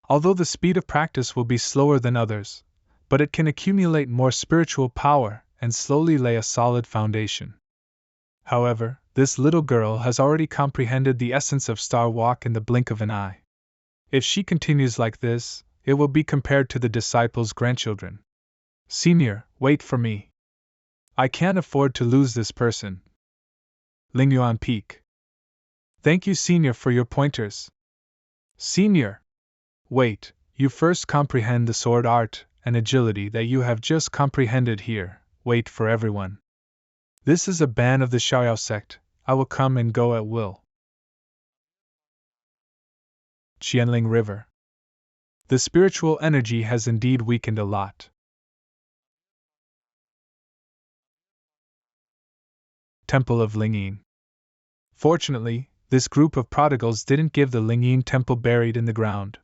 Although the speed of practice will be slower than others, but it can accumulate more spiritual power and slowly lay a solid foundation. However, this little girl has already comprehended the essence of Star Walk in the blink of an eye. If she continues like this, it will be compared to the disciples' grandchildren. Senior, wait for me. I can't afford to lose this person. Lingyuan Peak. Thank you, Senior, for your pointers. Senior! Wait, you first comprehend the sword art and agility that you have just comprehended here. Wait for everyone. This is a ban of the Xiaoyao sect. I will come and go at will. Qianling River. The spiritual energy has indeed weakened a lot. Temple of Ling. Fortunately, this group of prodigals didn't give the Ling temple buried in the ground.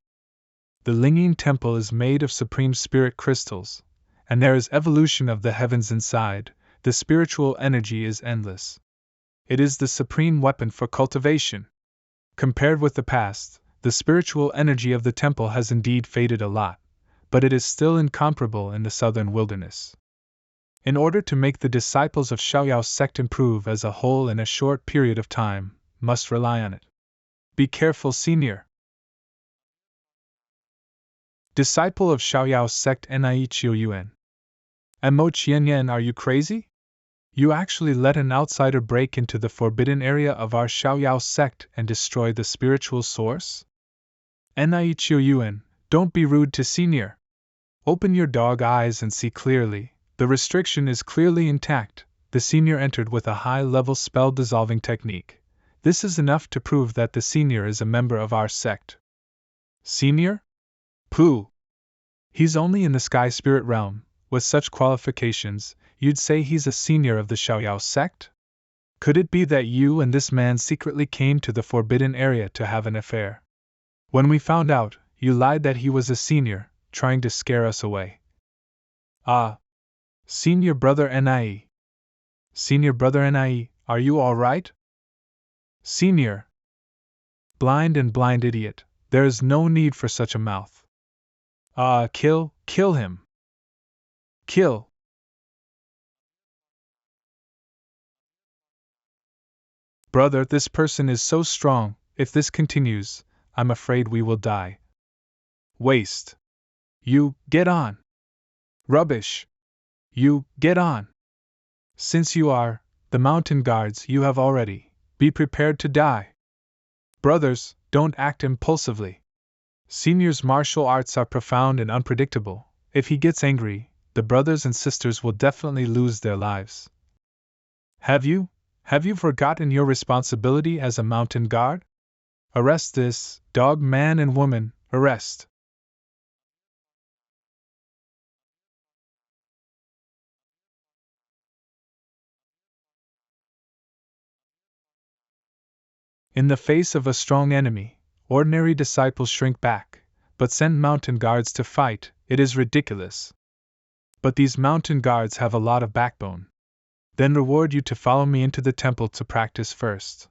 The Ling temple is made of supreme spirit crystals, and there is evolution of the heavens inside. The spiritual energy is endless. It is the supreme weapon for cultivation. Compared with the past, the spiritual energy of the temple has indeed faded a lot, but it is still incomparable in the southern wilderness. In order to make the disciples of Xiaoyao's sect improve as a whole in a short period of time, must rely on it. Be careful, senior. Disciple of Xiaoyao's sect Nie Qiuyuan. Mo Qianyan, are you crazy? You actually let an outsider break into the forbidden area of our Xiaoyao sect and destroy the spiritual source? Nie Qiuyuan, don't be rude to senior. Open your dog eyes and see clearly. The restriction is clearly intact. The senior entered with a high-level spell-dissolving technique. This is enough to prove that the senior is a member of our sect. Senior? Pooh! He's only in the sky spirit realm. With such qualifications, you'd say he's a senior of the Xiaoyao sect? Could it be that you and this man secretly came to the forbidden area to have an affair? When we found out, you lied that he was a senior, trying to scare us away. Ah! Senior brother Nie. Senior brother Nie, are you all right? Senior. Blind idiot, there is no need for such a mouth. Kill him. Kill. Brother, this person is so strong, if this continues, I'm afraid we will die. Waste. You, get on. Rubbish. You, get on. Since you are the mountain guards, you have already. Be prepared to die. Brothers, don't act impulsively. Senior's martial arts are profound and unpredictable. If he gets angry, the brothers and sisters will definitely lose their lives. Have you forgotten your responsibility as a mountain guard? Arrest this dog, man and woman, arrest. In the face of a strong enemy, ordinary disciples shrink back, but send mountain guards to fight. It is ridiculous. But these mountain guards have a lot of backbone. Then reward you to follow me into the temple to practice first.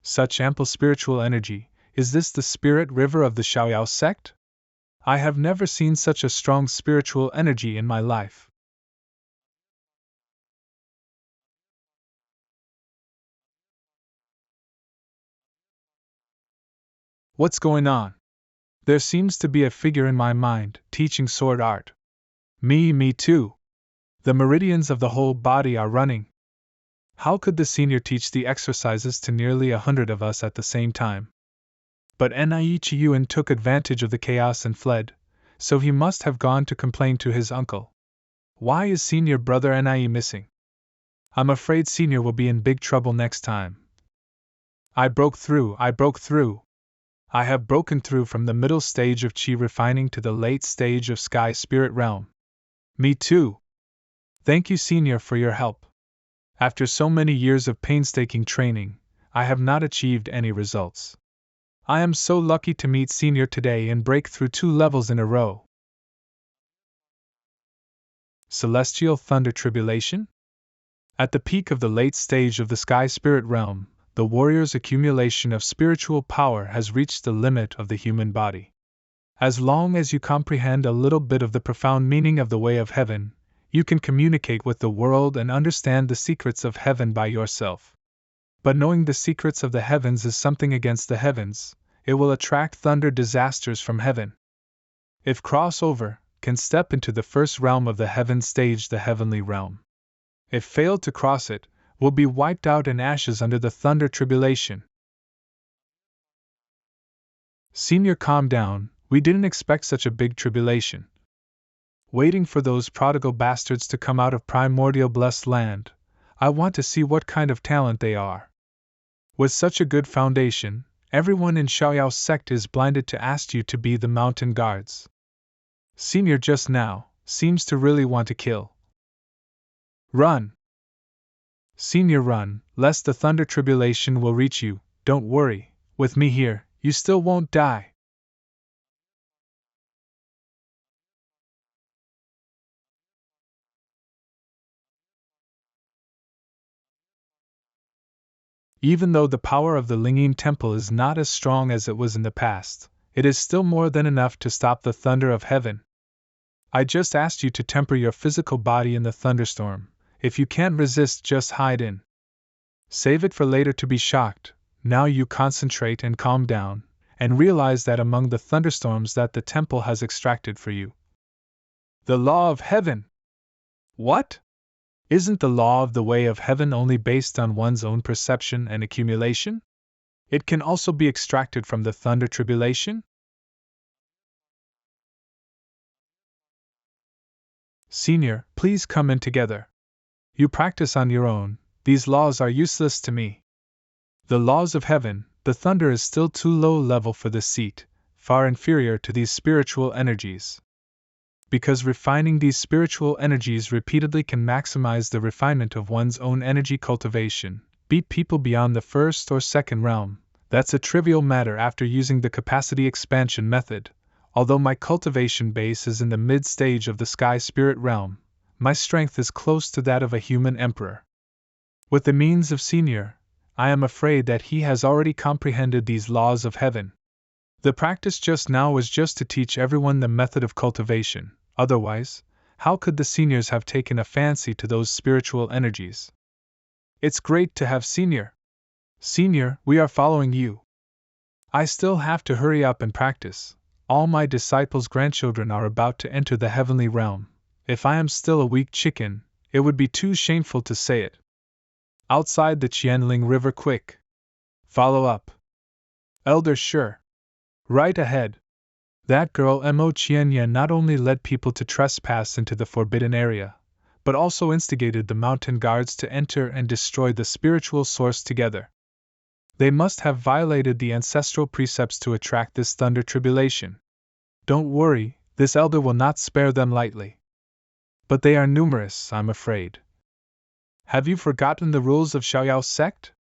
Such ample spiritual energy, is this the spirit river of the Xiaoyao sect? I have never seen such a strong spiritual energy in my life. What's going on? There seems to be a figure in my mind, teaching sword art. Me too. The meridians of the whole body are running. How could the senior teach the exercises to nearly 100 of us at the same time? But Nie Qiuyuan took advantage of the chaos and fled, so he must have gone to complain to his uncle. Why is senior brother Nie missing? I'm afraid senior will be in big trouble next time. I broke through. I have broken through from the middle stage of Qi refining to the late stage of Sky Spirit Realm. Me too. Thank you, Senior, for your help. After so many years of painstaking training, I have not achieved any results. I am so lucky to meet Senior today and break through 2 levels in a row. Celestial Thunder Tribulation? At the peak of the late stage of the Sky Spirit Realm, the warrior's accumulation of spiritual power has reached the limit of the human body. As long as you comprehend a little bit of the profound meaning of the way of heaven, you can communicate with the world and understand the secrets of heaven by yourself. But knowing the secrets of the heavens is something against the heavens, it will attract thunder disasters from heaven. If crossover can step into the first realm of the heaven stage, the heavenly realm. If failed to cross it, will be wiped out in ashes under the thunder tribulation. Senior, calm down, we didn't expect such a big tribulation. Waiting for those prodigal bastards to come out of primordial blessed land, I want to see what kind of talent they are. With such a good foundation, everyone in Xiaoyao sect is blinded to ask you to be the mountain guards. Senior just now seems to really want to kill. Run! Senior, run, lest the thunder tribulation will reach you. Don't worry, with me here, you still won't die. Even though the power of the Lingyin temple is not as strong as it was in the past, it is still more than enough to stop the thunder of heaven. I just asked you to temper your physical body in the thunderstorm. If you can't resist, just hide in. Save it for later to be shocked. Now you concentrate and calm down, and realize that among the thunderstorms that the temple has extracted for you. The law of heaven! What? Isn't the law of the way of heaven only based on one's own perception and accumulation? It can also be extracted from the thunder tribulation? Senior, please come in together. You practice on your own, these laws are useless to me. The laws of heaven, the thunder is still too low level for this seat, far inferior to these spiritual energies. Because refining these spiritual energies repeatedly can maximize the refinement of one's own energy cultivation, beat people beyond the first or second realm, that's a trivial matter after using the capacity expansion method. Although my cultivation base is in the mid-stage of the sky spirit realm, my strength is close to that of a human emperor. With the means of Senior, I am afraid that he has already comprehended these laws of heaven. The practice just now was just to teach everyone the method of cultivation, otherwise, how could the seniors have taken a fancy to those spiritual energies? It's great to have Senior. Senior, we are following you. I still have to hurry up and practice. All my disciples' grandchildren are about to enter the heavenly realm. If I am still a weak chicken, it would be too shameful to say it. Outside the Qianling River, quick. Follow up. Elder, sure. Right ahead. That girl Mo Qianyan not only led people to trespass into the forbidden area, but also instigated the mountain guards to enter and destroy the spiritual source together. They must have violated the ancestral precepts to attract this thunder tribulation. Don't worry, this elder will not spare them lightly. But they are numerous, I'm afraid. Have you forgotten the rules of Xiaoyao's sect?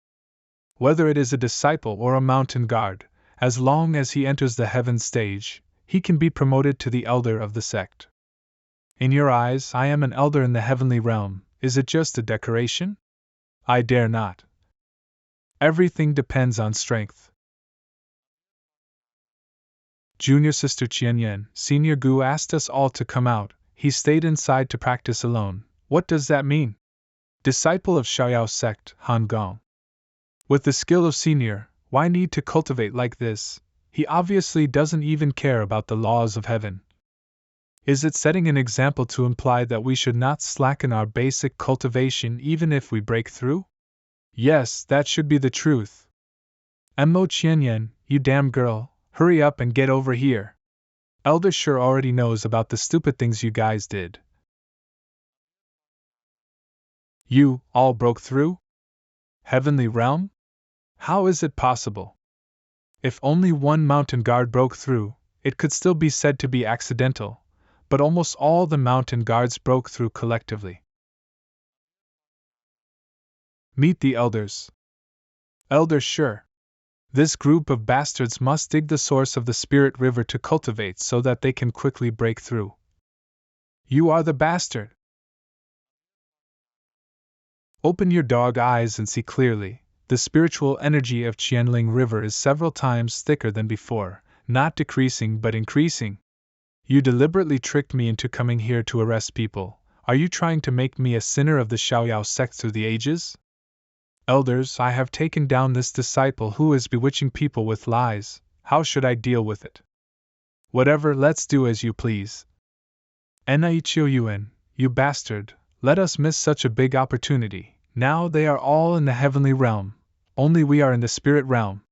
Whether it is a disciple or a mountain guard, as long as he enters the heaven stage, he can be promoted to the elder of the sect. In your eyes, I am an elder in the heavenly realm. Is it just a decoration? I dare not. Everything depends on strength. Junior Sister Qianyan, Senior Gu asked us all to come out. He stayed inside to practice alone. What does that mean? Disciple of Xiaoyao sect, Han Gong. With the skill of Senior, why need to cultivate like this? He obviously doesn't even care about the laws of heaven. Is it setting an example to imply that we should not slacken our basic cultivation even if we break through? Yes, that should be the truth. Mo Qianyan, you damn girl, hurry up and get over here. Elder sure already knows about the stupid things you guys did. You all broke through? Heavenly realm? How is it possible? If only one mountain guard broke through, it could still be said to be accidental, but almost all the mountain guards broke through collectively. Meet the elders. Elder, sure. This group of bastards must dig the source of the spirit river to cultivate so that they can quickly break through. You are the bastard. Open your dog eyes and see clearly. The spiritual energy of Qianling River is several times thicker than before, not decreasing but increasing. You deliberately tricked me into coming here to arrest people. Are you trying to make me a sinner of the Xiaoyao sect through the ages? Elders, I have taken down this disciple who is bewitching people with lies. How should I deal with it? Whatever, let's do as you please. Naichiyuan, you bastard, let us miss such a big opportunity. Now they are all in the heavenly realm. Only we are in the spirit realm.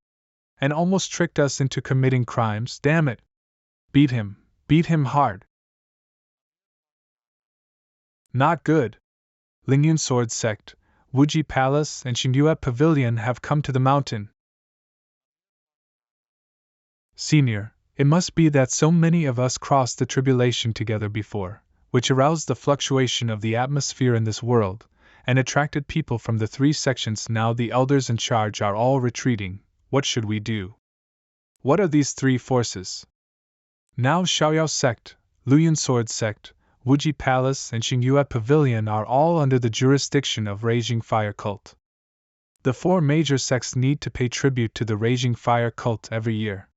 And almost tricked us into committing crimes, damn it. Beat him hard. Not good. Lingyun Sword Sect, Wuji Palace and Xingyue Pavilion have come to the mountain. Senior, It must be that so many of us crossed the tribulation together before, which aroused the fluctuation of the atmosphere in this world, and attracted people from the three sections. Now the elders in charge are all retreating. What should we do? What are these three forces? Now Xiaoyao sect, Luyan sword sect, Wuji palace and Xingyue pavilion are all under the jurisdiction of Raging Fire cult. The four major sects need to pay tribute to the Raging Fire cult every year.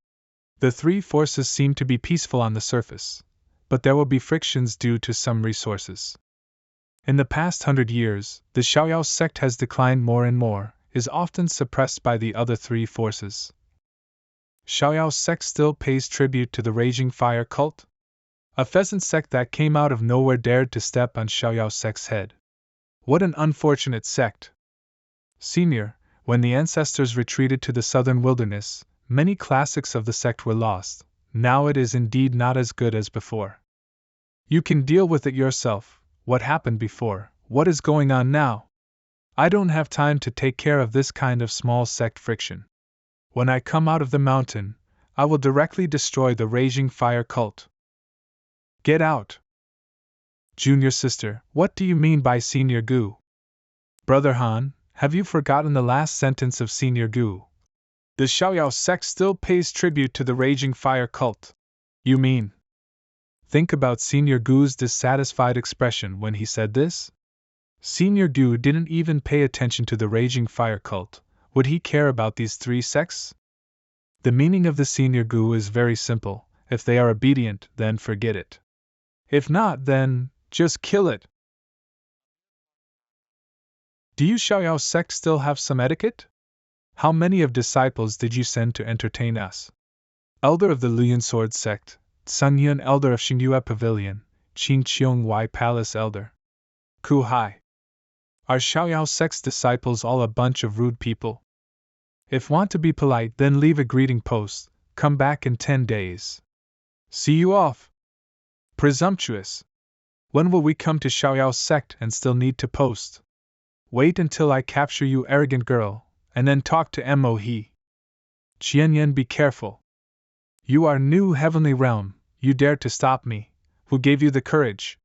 The three forces seem to be peaceful on the surface, but there will be frictions due to some resources. In the past 100 years, the Xiaoyao sect has declined more and more, is often suppressed by the other three forces. Xiaoyao sect still pays tribute to the Raging Fire cult? A pheasant sect that came out of nowhere dared to step on Xiaoyao sect's head. What an unfortunate sect! Senior, when the ancestors retreated to the southern wilderness, many classics of the sect were lost. Now it is indeed not as good as before. You can deal with it yourself. What happened before? What is going on now? I don't have time to take care of this kind of small sect friction. When I come out of the mountain, I will directly destroy the Raging Fire cult. Get out! Junior sister, what do you mean by Senior Gu? Brother Han, have you forgotten the last sentence of Senior Gu? The Xiaoyao sect still pays tribute to the Raging Fire cult. You mean? Think about Senior Gu's dissatisfied expression when he said this. Senior Gu didn't even pay attention to the Raging Fire cult. Would he care about these three sects? The meaning of the Senior Gu is very simple. If they are obedient, then forget it. If not, then just kill it. Do you Xiaoyao sect still have some etiquette? How many of disciples did you send to entertain us? Elder of the Luyan sword sect, Sun Yun elder of Xingyue pavilion, Qing Qiong Wai palace elder. Ku Hai. Are Xiaoyao sect's disciples all a bunch of rude people? If want to be polite, then leave a greeting post. Come back in 10 days. See you off. Presumptuous. When will we come to Xiaoyao sect and still need to post? Wait until I capture you, arrogant girl, and then talk to Mo He. Qianyan, be careful. You are new heavenly realm, you dare to stop me. Who gave you the courage?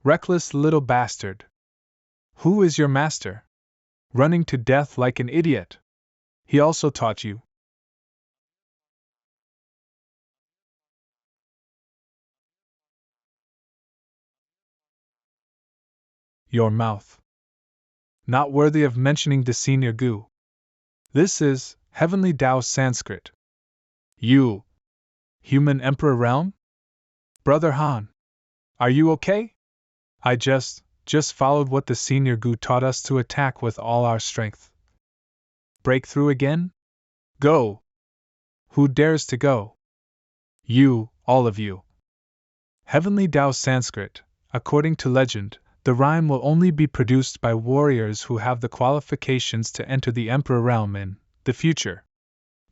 Reckless little bastard. Who is your master? Running to death like an idiot. He also taught you. Your mouth. Not worthy of mentioning the Senior Gu. This is Heavenly Tao Sanskrit. You. Human Emperor Realm? Brother Han. Are you okay? I just followed what the Senior Gu taught us to attack with all our strength. Break through again? Go! Who dares to go? You, all of you. Heavenly Tao Sanskrit, according to legend, the rhyme will only be produced by warriors who have the qualifications to enter the Emperor realm in the future.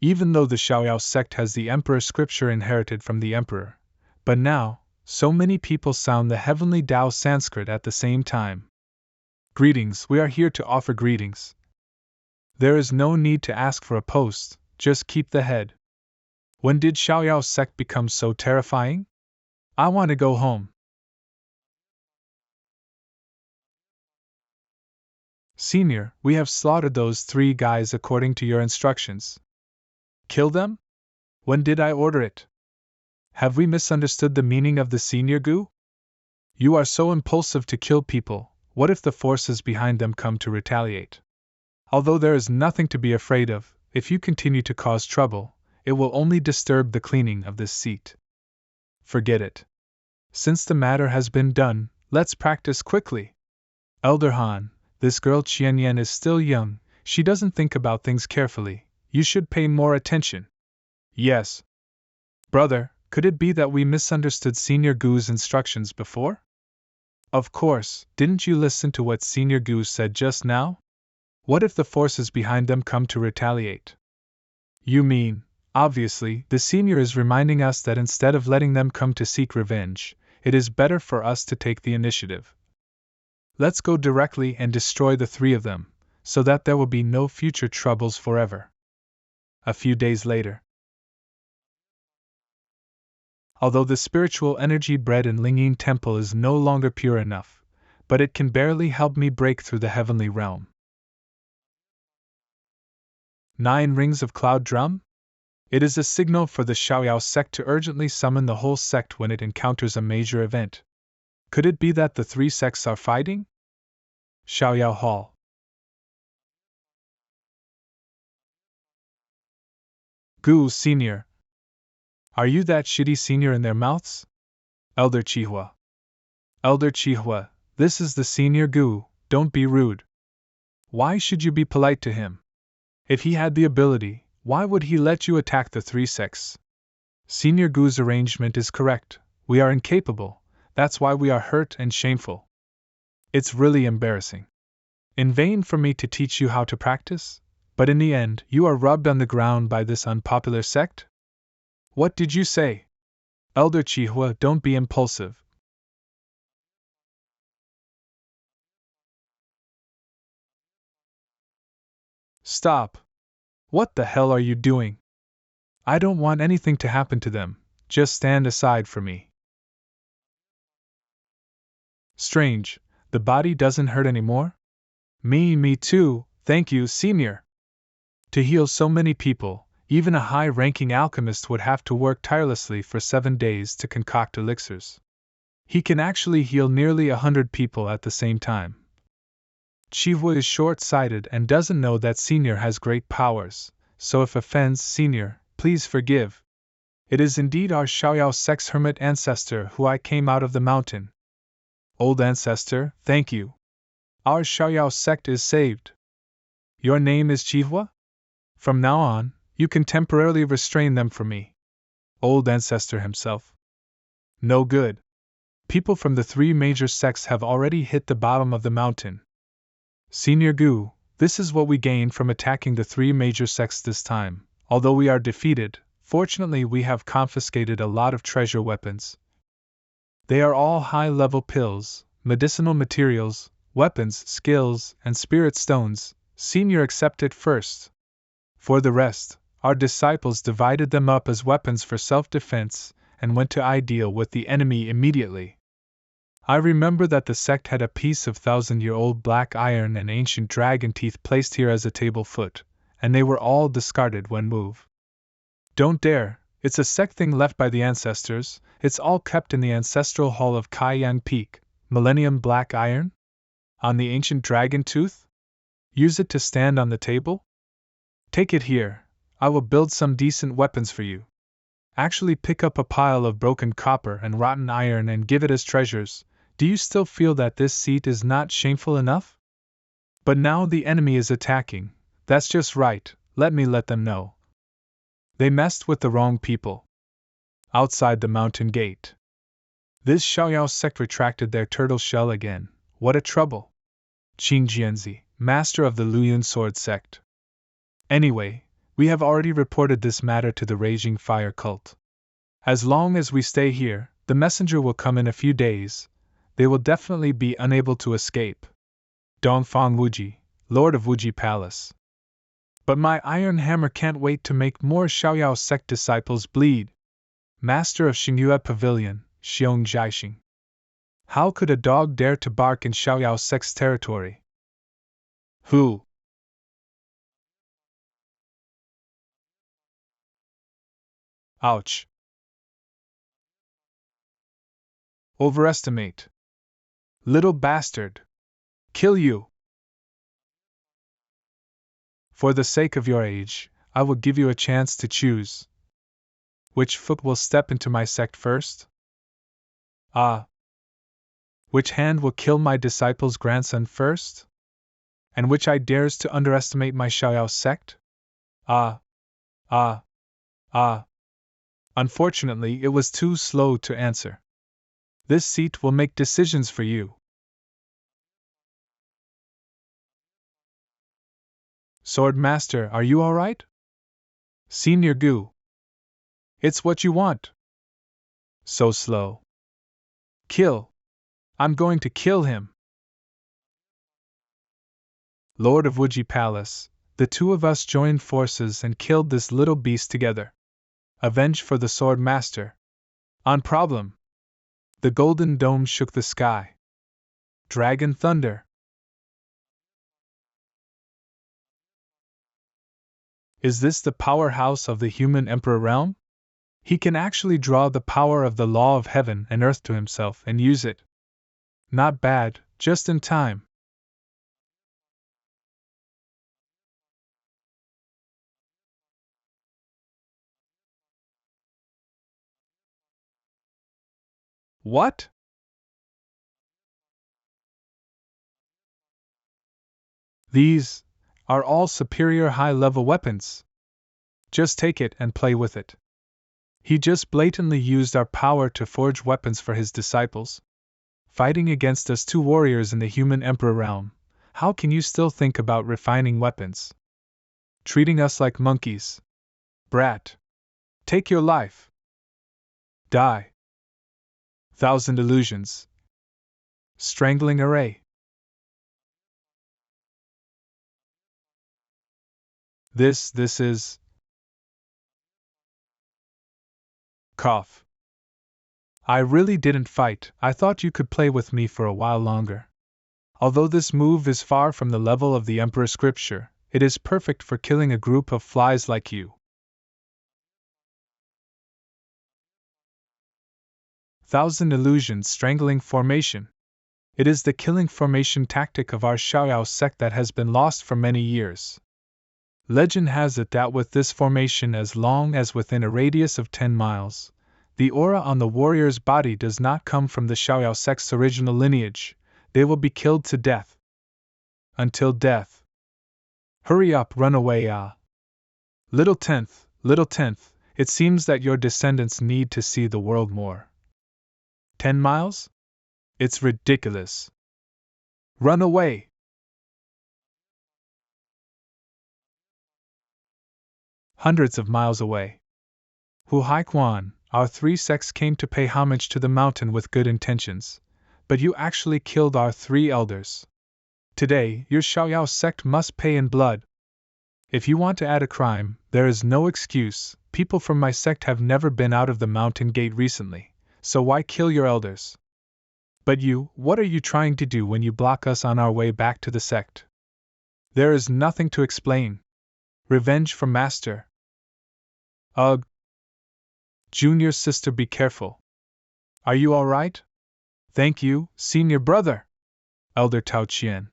Even though the Xiaoyao sect has the Emperor scripture inherited from the Emperor, but now, so many people sound the Heavenly Tao Sanskrit at the same time. Greetings, we are here to offer greetings. There is no need to ask for a post, just keep the head. When did Xiaoyao sect become so terrifying? I want to go home. Senior, we have slaughtered those 3 guys according to your instructions. Kill them? When did I order it? Have we misunderstood the meaning of the Senior Gu? You are so impulsive to kill people, what if the forces behind them come to retaliate? Although there is nothing to be afraid of, if you continue to cause trouble, it will only disturb the cleaning of this seat. Forget it. Since the matter has been done, let's practice quickly. Elder Han, this girl Qianyan is still young, she doesn't think about things carefully, you should pay more attention. Yes. Brother, could it be that we misunderstood Senior Gu's instructions before? Of course, didn't you listen to what Senior Gu said just now? What if the forces behind them come to retaliate? You mean, obviously, the Senior is reminding us that instead of letting them come to seek revenge, it is better for us to take the initiative. Let's go directly and destroy the three of them, so that there will be no future troubles forever. A few days later. Although the spiritual energy bred in Ling Temple is no longer pure enough, but it can barely help me break through the heavenly realm. 9 rings of cloud drum? It is a signal for the Xiaoyao sect to urgently summon the whole sect when it encounters a major event. Could it be that the 3 sects are fighting? Xiaoyao Hall. Gu Senior. Are you that shitty senior in their mouths? Elder Chihua. Elder Chihua, this is the senior Gu, don't be rude. Why should you be polite to him? If he had the ability, why would he let you attack the 3 sects? Senior Gu's arrangement is correct. We are incapable, that's why we are hurt and shameful. It's really embarrassing. In vain for me to teach you how to practice, but in the end you are rubbed on the ground by this unpopular sect? What did you say? Elder Chihua, don't be impulsive. Stop. What the hell are you doing? I don't want anything to happen to them, just stand aside for me. Strange, the body doesn't hurt anymore? Me too, thank you, senior. To heal so many people, even a high-ranking alchemist would have to work tirelessly for 7 days to concoct elixirs. He can actually heal nearly 100 people at the same time. Chihua is short-sighted and doesn't know that senior has great powers, so if offends senior, please forgive. It is indeed our Xiaoyao sect's hermit ancestor who I came out of the mountain. Old ancestor, thank you. Our Xiaoyao sect is saved. Your name is Chihua? From now on, you can temporarily restrain them for me. Old ancestor himself. No good. People from the 3 major sects have already hit the bottom of the mountain. Senior Gu, this is what we gain from attacking the 3 major sects this time. Although we are defeated, fortunately we have confiscated a lot of treasure weapons. They are all high-level pills, medicinal materials, weapons, skills, and spirit stones. Senior accepted first. For the rest, our disciples divided them up as weapons for self-defense and went to ideal with the enemy immediately. I remember that the sect had a piece of 1,000-year-old black iron and ancient dragon teeth placed here as a table foot, and they were all discarded when moved. Don't dare, it's a sect thing left by the ancestors, it's all kept in the ancestral hall of Kaiyang Peak. Millennium black iron? On the ancient dragon tooth? Use it to stand on the table? Take it here, I will build some decent weapons for you. Actually pick up a pile of broken copper and rotten iron and give it as treasures. Do you still feel that this seat is not shameful enough? But now the enemy is attacking. That's just right, let me let them know. They messed with the wrong people. Outside the mountain gate. This Xiaoyao sect retracted their turtle shell again. What a trouble. Qing Jianzi, master of the Luyun sword sect. Anyway, we have already reported this matter to the raging fire cult. As long as we stay here, the messenger will come in a few days. They will definitely be unable to escape. Dongfang Wuji, Lord of Wuji Palace. But my iron hammer can't wait to make more Xiaoyao sect disciples bleed. Master of Xingyue Pavilion, Xiong Jiaxing. How could a dog dare to bark in Xiaoyao sect's territory? Who? Ouch. Overestimate. Little bastard. Kill you. For the sake of your age, I will give you a chance to choose. Which foot will step into my sect first? Ah. Which hand will kill my disciple's grandson first? And which eye dares to underestimate my Xiaoyao sect? Ah. Ah. Ah. Unfortunately, it was too slow to answer. This seat will make decisions for you. Swordmaster, are you alright? Senior Gu. It's what you want. So slow. Kill. I'm going to kill him. Lord of Wuji Palace, the two of us joined forces and killed this little beast together. Avenge for the Sword Master. On problem. The golden dome shook the sky. Dragon thunder. Is this the powerhouse of the human emperor realm? He can actually draw the power of the law of heaven and earth to himself and use it. Not bad, just in time. What? These are all superior high-level weapons. Just take it and play with it. He just blatantly used our power to forge weapons for his disciples. Fighting against us two warriors in the human emperor realm, how can you still think about refining weapons? Treating us like monkeys. Brat. Take your life. Die. Thousand illusions. Strangling array. This is. Cough. I really didn't fight, I thought you could play with me for a while longer. Although this move is far from the level of the Emperor Scripture, it is perfect for killing a group of flies like you. Thousand illusions strangling formation. It is the killing formation tactic of our Xiaoyao sect that has been lost for many years. Legend has it that with this formation, as long as within a radius of 10 miles, the aura on the warrior's body does not come from the Xiaoyao sect's original lineage, they will be killed to death. Until death. Hurry up, run away, ah. Little tenth, it seems that your descendants need to see the world more. 10 miles? It's ridiculous. Run away! Hundreds of miles away. Hu Haikuan, our three sects came to pay homage to the mountain with good intentions, but you actually killed our three elders. Today, your Xiaoyao sect must pay in blood. If you want to add a crime, there is no excuse. People from my sect have never been out of the mountain gate recently, so why kill your elders? But you, what are you trying to do when you block us on our way back to the sect? There is nothing to explain. Revenge for Master. Ugh. Junior sister, be careful. Are you all right? Thank you, senior brother. Elder Tao Qian.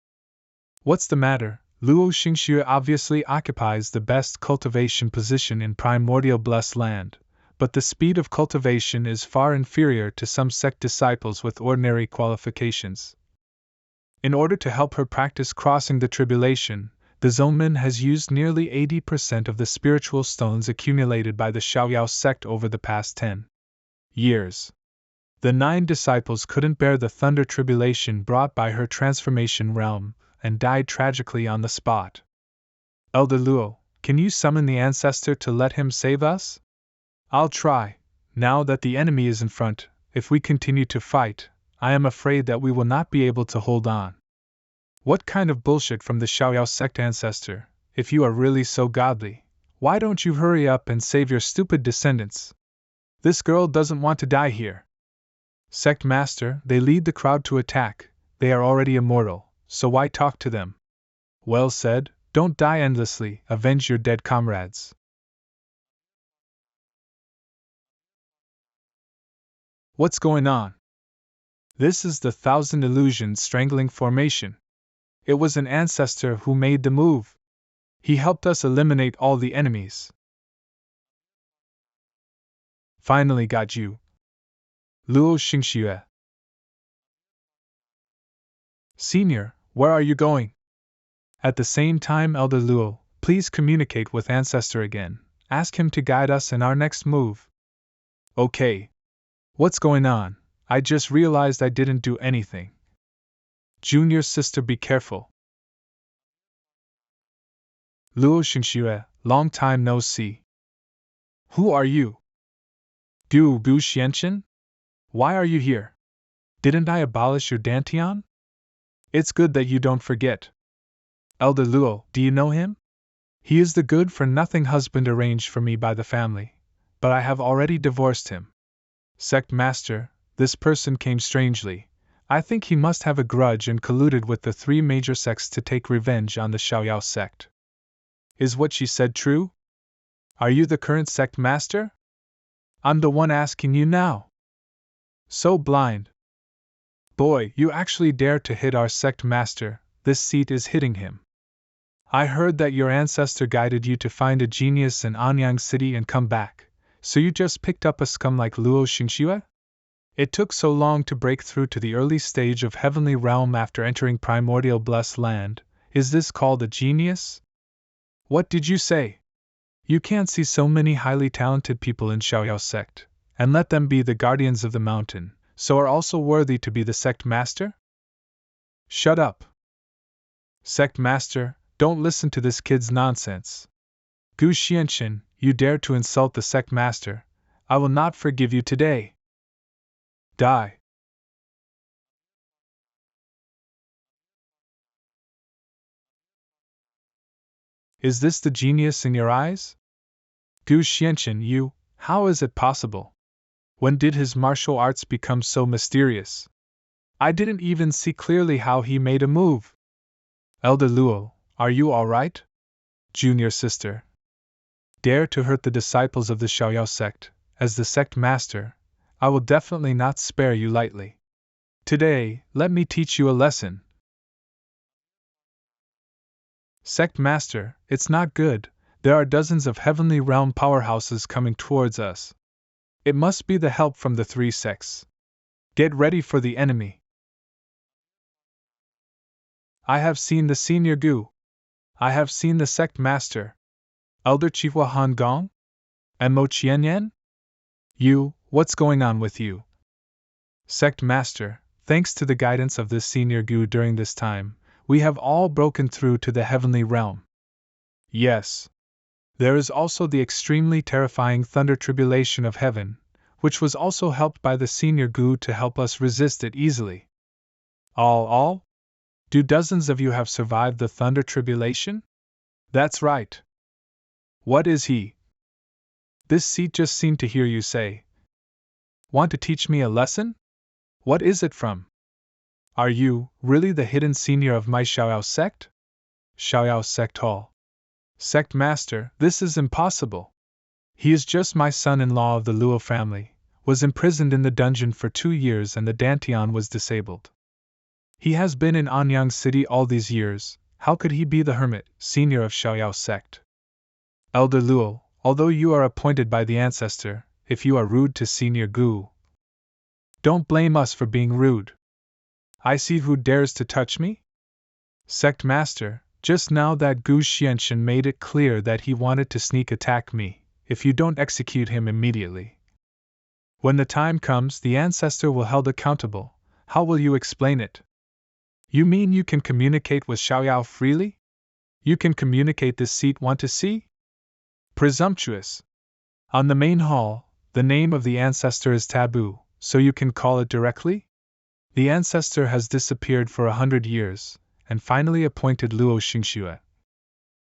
What's the matter? Luo Xingxue obviously occupies the best cultivation position in primordial blessed land, but the speed of cultivation is far inferior to some sect disciples with ordinary qualifications. In order to help her practice crossing the tribulation, the Zonmin has used nearly 80% of the spiritual stones accumulated by the Xiaoyao sect over the past 10 years. The 9 disciples couldn't bear the thunder tribulation brought by her transformation realm, and died tragically on the spot. Elder Luo, can you summon the ancestor to let him save us? I'll try. Now that the enemy is in front, if we continue to fight, I am afraid that we will not be able to hold on. What kind of bullshit from the Xiaoyao sect ancestor? If you are really so godly, why don't you hurry up and save your stupid descendants? This girl doesn't want to die here. Sect master, they lead the crowd to attack. They are already immortal, so why talk to them? Well said, don't die endlessly, avenge your dead comrades. What's going on? This is the thousand illusions strangling formation. It was an ancestor who made the move. He helped us eliminate all the enemies. Finally got you. Luo Xingxue. Senior, where are you going? At the same time, Elder Luo, please communicate with Ancestor again. Ask him to guide us in our next move. Okay. What's going on? I just realized I didn't do anything. Junior sister, be careful. Luo Xingxue, long time no see. Who are you? Du Bu Xianchen? Why are you here? Didn't I abolish your Dantian? It's good that you don't forget. Elder Luo, do you know him? He is the good-for-nothing husband arranged for me by the family, but I have already divorced him. Sect Master, this person came strangely. I think he must have a grudge and colluded with the three major sects to take revenge on the Xiaoyao sect. Is what she said true? Are you the current sect master? I'm the one asking you now. So blind. Boy, you actually dare to hit our sect master, this seat is hitting him. I heard that your ancestor guided you to find a genius in Anyang City and come back, so you just picked up a scum like Luo Xingxue? It took so long to break through to the early stage of heavenly realm after entering primordial blessed land. Is this called a genius? What did you say? You can't see so many highly talented people in Xiaoyao sect, and let them be the guardians of the mountain, so are also worthy to be the sect master? Shut up. Sect master, don't listen to this kid's nonsense. Gu Xianxin, you dare to insult the sect master. I will not forgive you today. Die. Is this the genius in your eyes? Gu Xianxin, how is it possible? When did his martial arts become so mysterious? I didn't even see clearly how he made a move. Elder Luo, are you all right? Junior sister. Dare to hurt the disciples of the Xiaoyao sect, as the sect master, I will definitely not spare you lightly. Today, let me teach you a lesson. Sect master, it's not good, there are dozens of heavenly realm powerhouses coming towards us. It must be the help from the three sects. Get ready for the enemy. I have seen the senior Gu. I have seen the sect master. Elder Chihua Han Gong? And Mo Qianyan? What's going on with you? Sect master, thanks to the guidance of this senior Gu during this time, we have all broken through to the heavenly realm. Yes. There is also the extremely terrifying thunder tribulation of heaven, which was also helped by the senior Gu to help us resist it easily. All? Do dozens of you have survived the thunder tribulation? That's right. What is he? This seat just seemed to hear you say. Want to teach me a lesson? What is it from? Are you really the hidden senior of my Xiaoyao sect? Xiaoyao sect hall. Sect master, this is impossible. He is just my son-in-law of the Luo family, was imprisoned in the dungeon for 2 years and the Dantian was disabled. He has been in Anyang City all these years, how could he be the hermit, senior of Xiaoyao sect? Elder Luo, although you are appointed by the ancestor, if you are rude to senior Gu, don't blame us for being rude. I see who dares to touch me? Sect master, just now that Gu Xianxin made it clear that he wanted to sneak attack me, if you don't execute him immediately. When the time comes, the ancestor will held accountable. How will you explain it? You mean you can communicate with Xiaoyao freely? You can communicate this seat want to see? Presumptuous. On the main hall, the name of the ancestor is taboo, so you can call it directly? The ancestor has disappeared for 100 years, and finally appointed Luo Xingxue.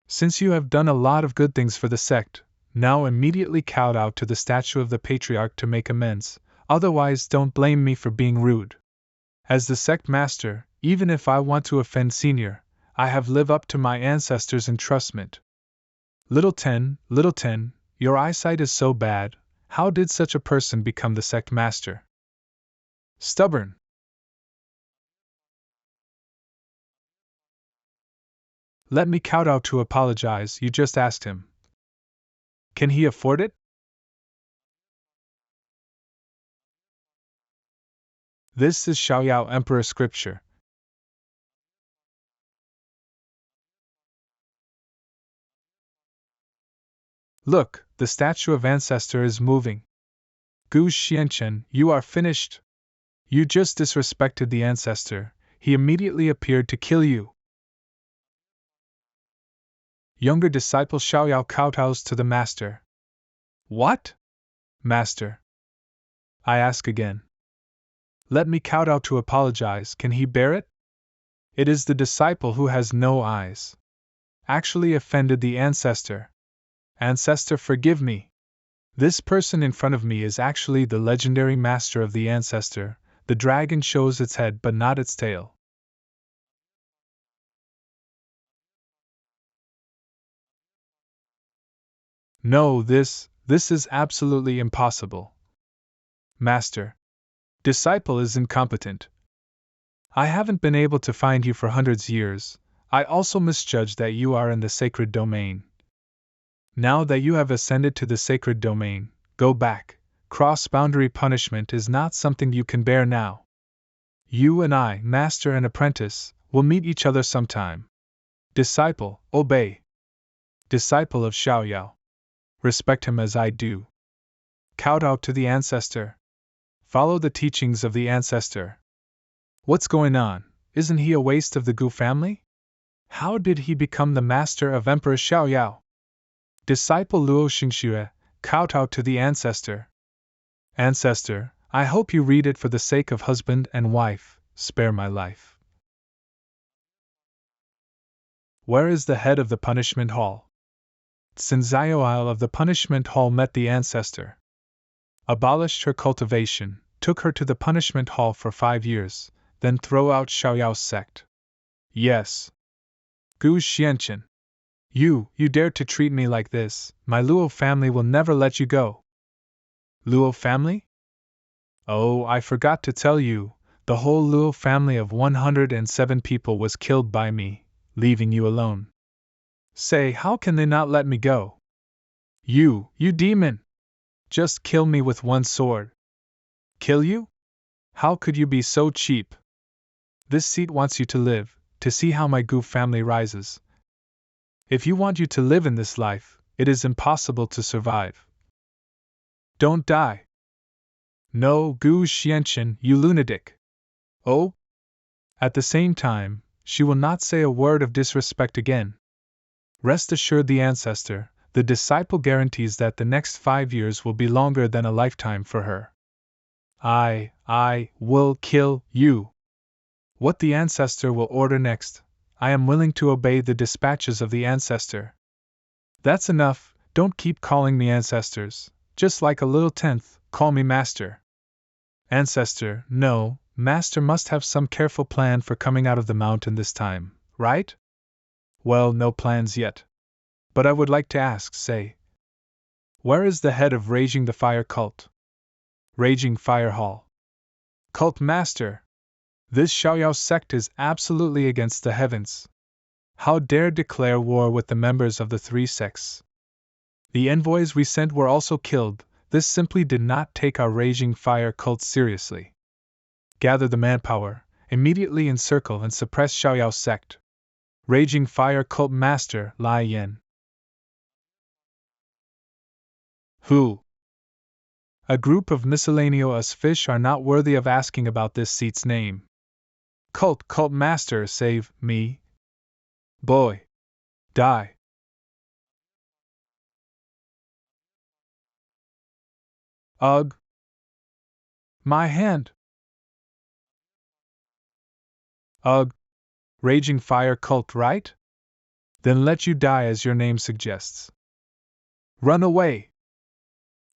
Since you have done a lot of good things for the sect, now immediately kowtow to the statue of the patriarch to make amends, otherwise don't blame me for being rude. As the sect master, even if I want to offend senior, I have lived up to my ancestors' entrustment. Little Ten, your eyesight is so bad, how did such a person become the sect master? Stubborn. Let me kowtow to apologize, you just asked him. Can he afford it? This is Xiaoyao Emperor scripture. Look, the statue of ancestor is moving. Gu Xianxin, you are finished. You just disrespected the ancestor, he immediately appeared to kill you. Younger disciple Xiaoyao kowtows to the master. What? Master? I ask again. Let me kowtow to apologize, can he bear it? It is the disciple who has no eyes. Actually offended the ancestor. Ancestor, forgive me. This person in front of me is actually the legendary master of the ancestor. The dragon shows its head but not its tail. No, this is absolutely impossible. Master. Disciple is incompetent. I haven't been able to find you for hundreds years. I also misjudged that you are in the sacred domain. Now that you have ascended to the sacred domain, go back. Cross-boundary punishment is not something you can bear now. You and I, master and apprentice, will meet each other sometime. Disciple, obey. Disciple of Xiaoyao. Respect him as I do. Kowtow to the ancestor. Follow the teachings of the ancestor. What's going on? Isn't he a waste of the Gu family? How did he become the master of Emperor Xiaoyao? Disciple Luo Xingxue, kowtow to the ancestor. Ancestor, I hope you read it for the sake of husband and wife, spare my life. Where is the head of the punishment hall? Xiaoyao of the punishment hall met the ancestor. Abolished her cultivation, took her to the punishment hall for 5 years, then throw out Xiaoyao's sect. Yes. Gu Xianchen. You dared to treat me like this. My Luo family will never let you go. Luo family? Oh, I forgot to tell you, the whole Luo family of 107 people was killed by me, leaving you alone. Say, how can they not let me go? You demon! Just kill me with one sword. Kill you? How could you be so cheap? This seat wants you to live, to see how my Gu family rises. If you want you to live in this life, it is impossible to survive. Don't die. No, Gu Xianchen, you lunatic. Oh? At the same time, she will not say a word of disrespect again. Rest assured, the ancestor, the disciple guarantees that the next 5 years will be longer than a lifetime for her. I will kill you. What the ancestor will order next, I am willing to obey the dispatches of the ancestor. That's enough, don't keep calling me ancestors, just like a little 10th, call me master. Ancestor, no, master must have some careful plan for coming out of the mountain this time, right? Well, no plans yet. But I would like to ask, say, where is the head of Raging the Fire cult? Raging Fire Hall. Cult master! This Xiaoyao sect is absolutely against the heavens. How dare declare war with the members of the 3 sects? The envoys we sent were also killed. This simply did not take our Raging Fire cult seriously. Gather the manpower, immediately encircle and suppress Xiaoyao sect. Raging Fire cult master, Lai Yan. Who? A group of miscellaneous fish are not worthy of asking about this seat's name. Cult master, save me. Boy. Die. Ugh. My hand. Ugh. Raging Fire cult, right? Then let you die as your name suggests. Run away!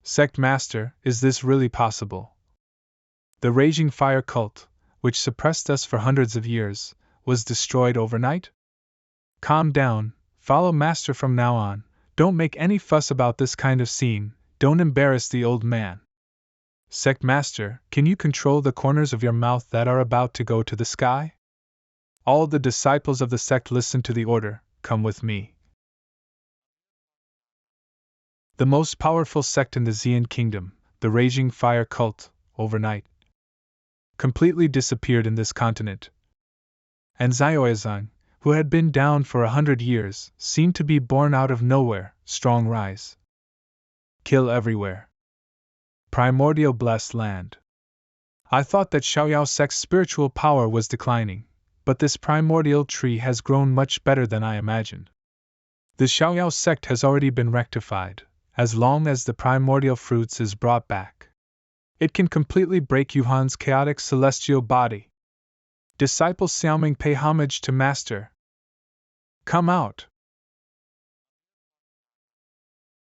Sect master, is this really possible? The Raging Fire cult, which suppressed us for hundreds of years, was destroyed overnight? Calm down, follow master from now on, don't make any fuss about this kind of scene, don't embarrass the old man. Sect master, can you control the corners of your mouth that are about to go to the sky? All the disciples of the sect listen to the order, come with me. The most powerful sect in the Xian kingdom, the Raging Fire cult, overnight completely disappeared in this continent. And Xiaoyao, who had been down for 100 years, seemed to be born out of nowhere, strong rise. Kill everywhere. Primordial blessed land. I thought that Xiaoyao sect's spiritual power was declining, but this primordial tree has grown much better than I imagined. The Xiaoyao sect has already been rectified. As long as the primordial fruits is brought back, it can completely break Yuhan's chaotic celestial body. Disciple Xiaoming, pay homage to Master. Come out.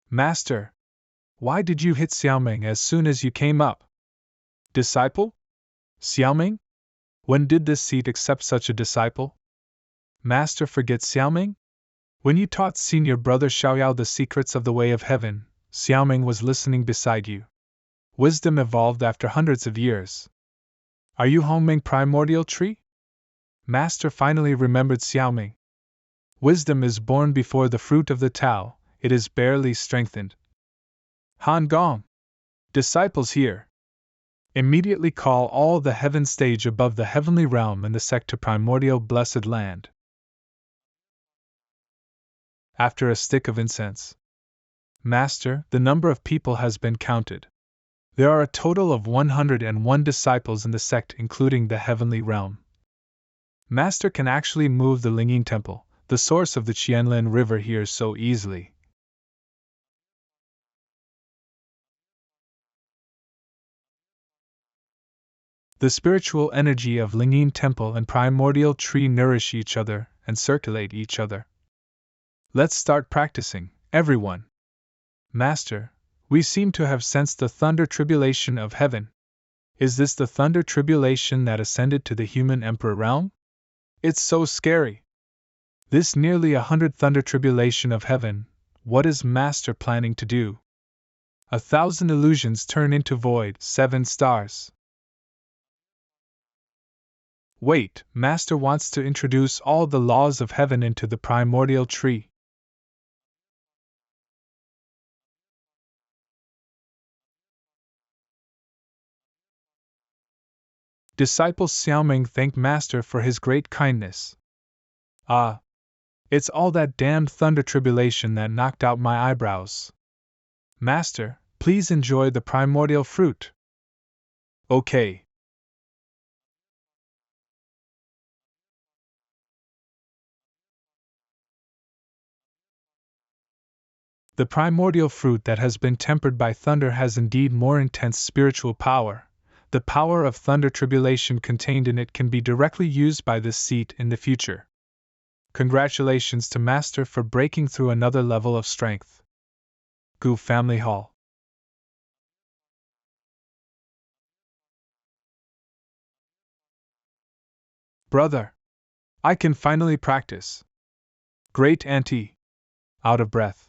Master, why did you hit Xiaoming as soon as you came up? Disciple? Xiaoming? When did this seat accept such a disciple? Master forgets Xiaoming? When you taught senior brother Xiaoyao the secrets of the way of heaven, Xiaoming was listening beside you. Wisdom evolved after hundreds of years. Are you Hongming primordial tree? Master finally remembered Xiaoming. Wisdom is born before the fruit of the Tao, it is barely strengthened. Han Gong! Disciples here! Immediately call all the heaven stage above the heavenly realm and the sect to primordial blessed land. After a stick of incense. Master, the number of people has been counted. There are a total of 101 disciples in the sect, including the heavenly realm. Master can actually move the Ling temple, the source of the Qianlin River, here so easily. The spiritual energy of Ling temple and primordial tree nourish each other and circulate each other. Let's start practicing, everyone. Master, we seem to have sensed the thunder tribulation of heaven. Is this the thunder tribulation that ascended to the human emperor realm? It's so scary. This nearly 100 thunder tribulation of heaven, what is Master planning to do? 1,000 illusions turn into void, 7 stars. Wait, Master wants to introduce all the laws of heaven into the primordial tree. Disciple Xiaoming thanked Master for his great kindness. Ah! It's all that damned thunder tribulation that knocked out my eyebrows. Master, please enjoy the primordial fruit. Okay. The primordial fruit that has been tempered by thunder has indeed more intense spiritual power. The power of thunder tribulation contained in it can be directly used by this seat in the future. Congratulations to Master for breaking through another level of strength. Gu Family Hall. Brother! I can finally practice. Great Auntie! Out of breath.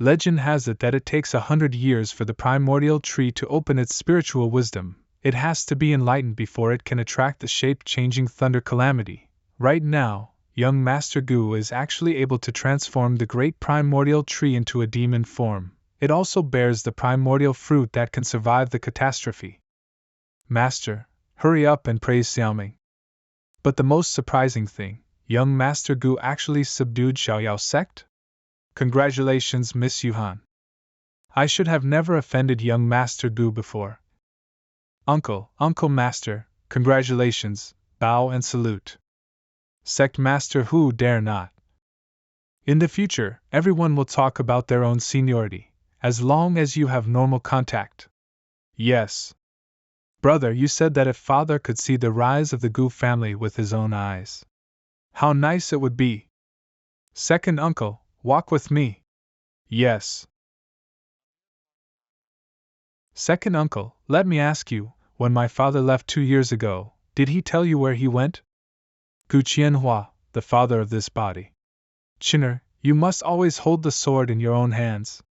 Legend has it that it takes 100 years for the primordial tree to open its spiritual wisdom. It has to be enlightened before it can attract the shape-changing thunder calamity. Right now, young Master Gu is actually able to transform the great primordial tree into a demon form. It also bears the primordial fruit that can survive the catastrophe. Master, hurry up and praise Xiaoming. But the most surprising thing, young Master Gu actually subdued Xiaoyao sect? Congratulations, Miss Yuhan. I should have never offended young Master Gu before. Uncle Master, congratulations, bow and salute. Sect Master, who dare not? In the future, everyone will talk about their own seniority, as long as you have normal contact. Yes. Brother, you said that if father could see the rise of the Gu family with his own eyes, how nice it would be. Second uncle, walk with me. Yes. Second uncle, let me ask you, when my father left 2 years ago, did he tell you where he went? Gu Qianhua, the father of this body. Chinner, you must always hold the sword in your own hands.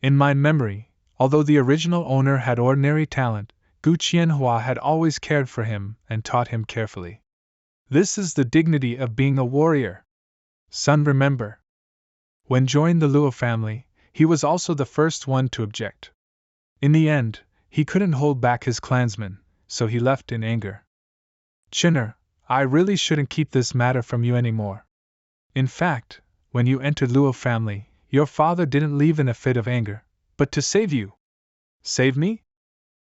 In my memory, although the original owner had ordinary talent, Gu Qianhua had always cared for him and taught him carefully. This is the dignity of being a warrior. Son, remember. When joined the Luo family, he was also the first one to object. In the end, he couldn't hold back his clansmen, so he left in anger. Chinner, I really shouldn't keep this matter from you anymore. In fact, when you entered Luo family, your father didn't leave in a fit of anger, but to save you. Save me?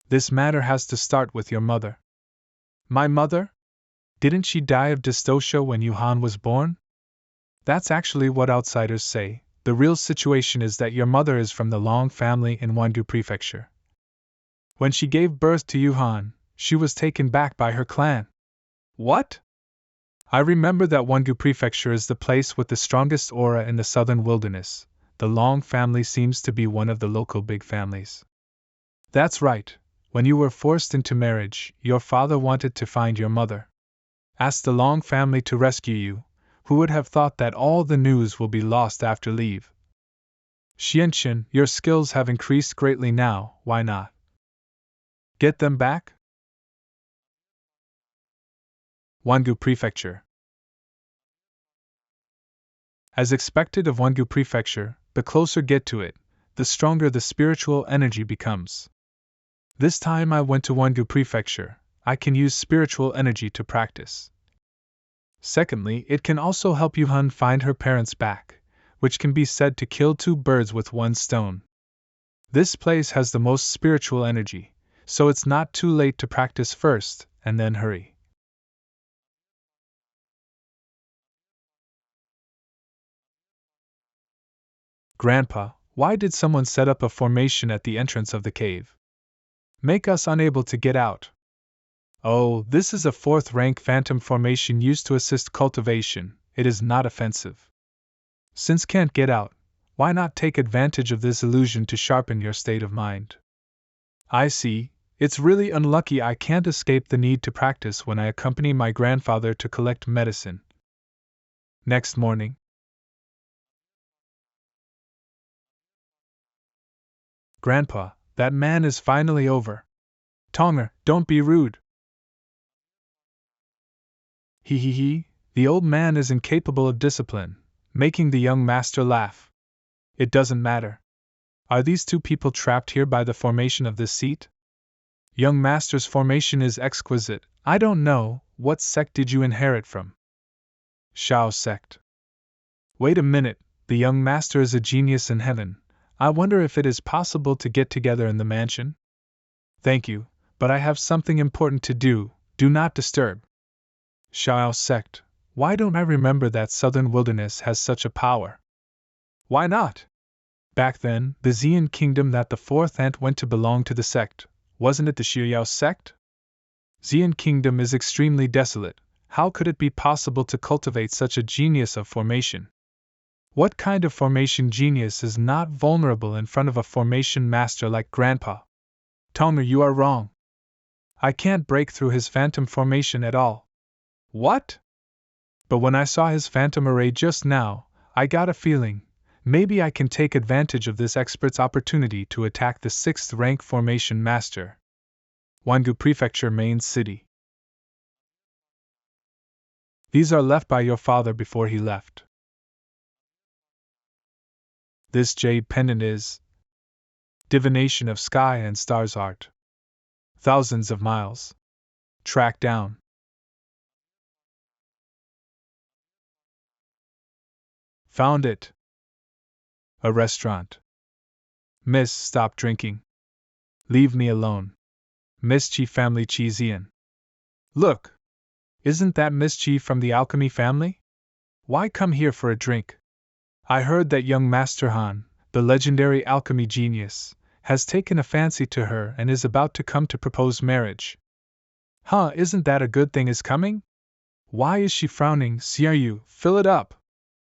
This matter has to start with your mother. My mother? Didn't she die of dystocia when Yuhan was born? That's actually what outsiders say. The real situation is that your mother is from the Long family in Wandu Prefecture. When she gave birth to Yuhan, she was taken back by her clan. What? I remember that Wongu Prefecture is the place with the strongest aura in the southern wilderness. The Long family seems to be one of the local big families. That's right. When you were forced into marriage, your father wanted to find your mother. Asked the Long family to rescue you. Who would have thought that all the news will be lost after leave? Xianxian, your skills have increased greatly now, why not get them back? Wongu Prefecture. As expected of Wongu Prefecture, the closer get to it, the stronger the spiritual energy becomes. This time I went to Wongu Prefecture, I can use spiritual energy to practice. Secondly, it can also help Yuhan find her parents back, which can be said to kill two birds with one stone. This place has the most spiritual energy, so it's not too late to practice first, and then hurry. Grandpa, why did someone set up a formation at the entrance of the cave? Make us unable to get out. Oh, this is a fourth-rank phantom formation used to assist cultivation, it is not offensive. Since can't get out, why not take advantage of this illusion to sharpen your state of mind? I see, it's really unlucky I can't escape the need to practice when I accompany my grandfather to collect medicine. Next morning. Grandpa, that man is finally over. Tonger, don't be rude. He, the old man is incapable of discipline, making the young master laugh. It doesn't matter. Are these two people trapped here by the formation of this seat? Young master's formation is exquisite. I don't know, what sect did you inherit from? Xiao sect. Wait a minute, the young master is a genius in heaven. I wonder if it is possible to get together in the mansion? Thank you, but I have something important to do, do not disturb. Xiaoyao sect, why don't I remember that southern wilderness has such a power? Why not? Back then, the Xian kingdom that the fourth aunt went to belonged to the sect, wasn't it the Xiaoyao sect? Xian kingdom is extremely desolate, how could it be possible to cultivate such a genius of formation? What kind of formation genius is not vulnerable in front of a formation master like Grandpa? Tonger, you are wrong. I can't break through his phantom formation at all. What? But when I saw his phantom array just now, I got a feeling, maybe I can take advantage of this expert's opportunity to attack the 6th rank formation master. Wongu Prefecture, main city. These are left by your father before he left. This jade pendant is divination of sky and stars art. Thousands of miles. Track down. Found it. A restaurant. Miss, stop drinking. Leave me alone. Miss Chi family Chizian. Look! Isn't that Miss Chi from the Alchemy family? Why come here for a drink? I heard that young Master Han, the legendary alchemy genius, has taken a fancy to her and is about to come to propose marriage. Huh, isn't that a good thing is coming? Why is she frowning? Xiaoyao, fill it up.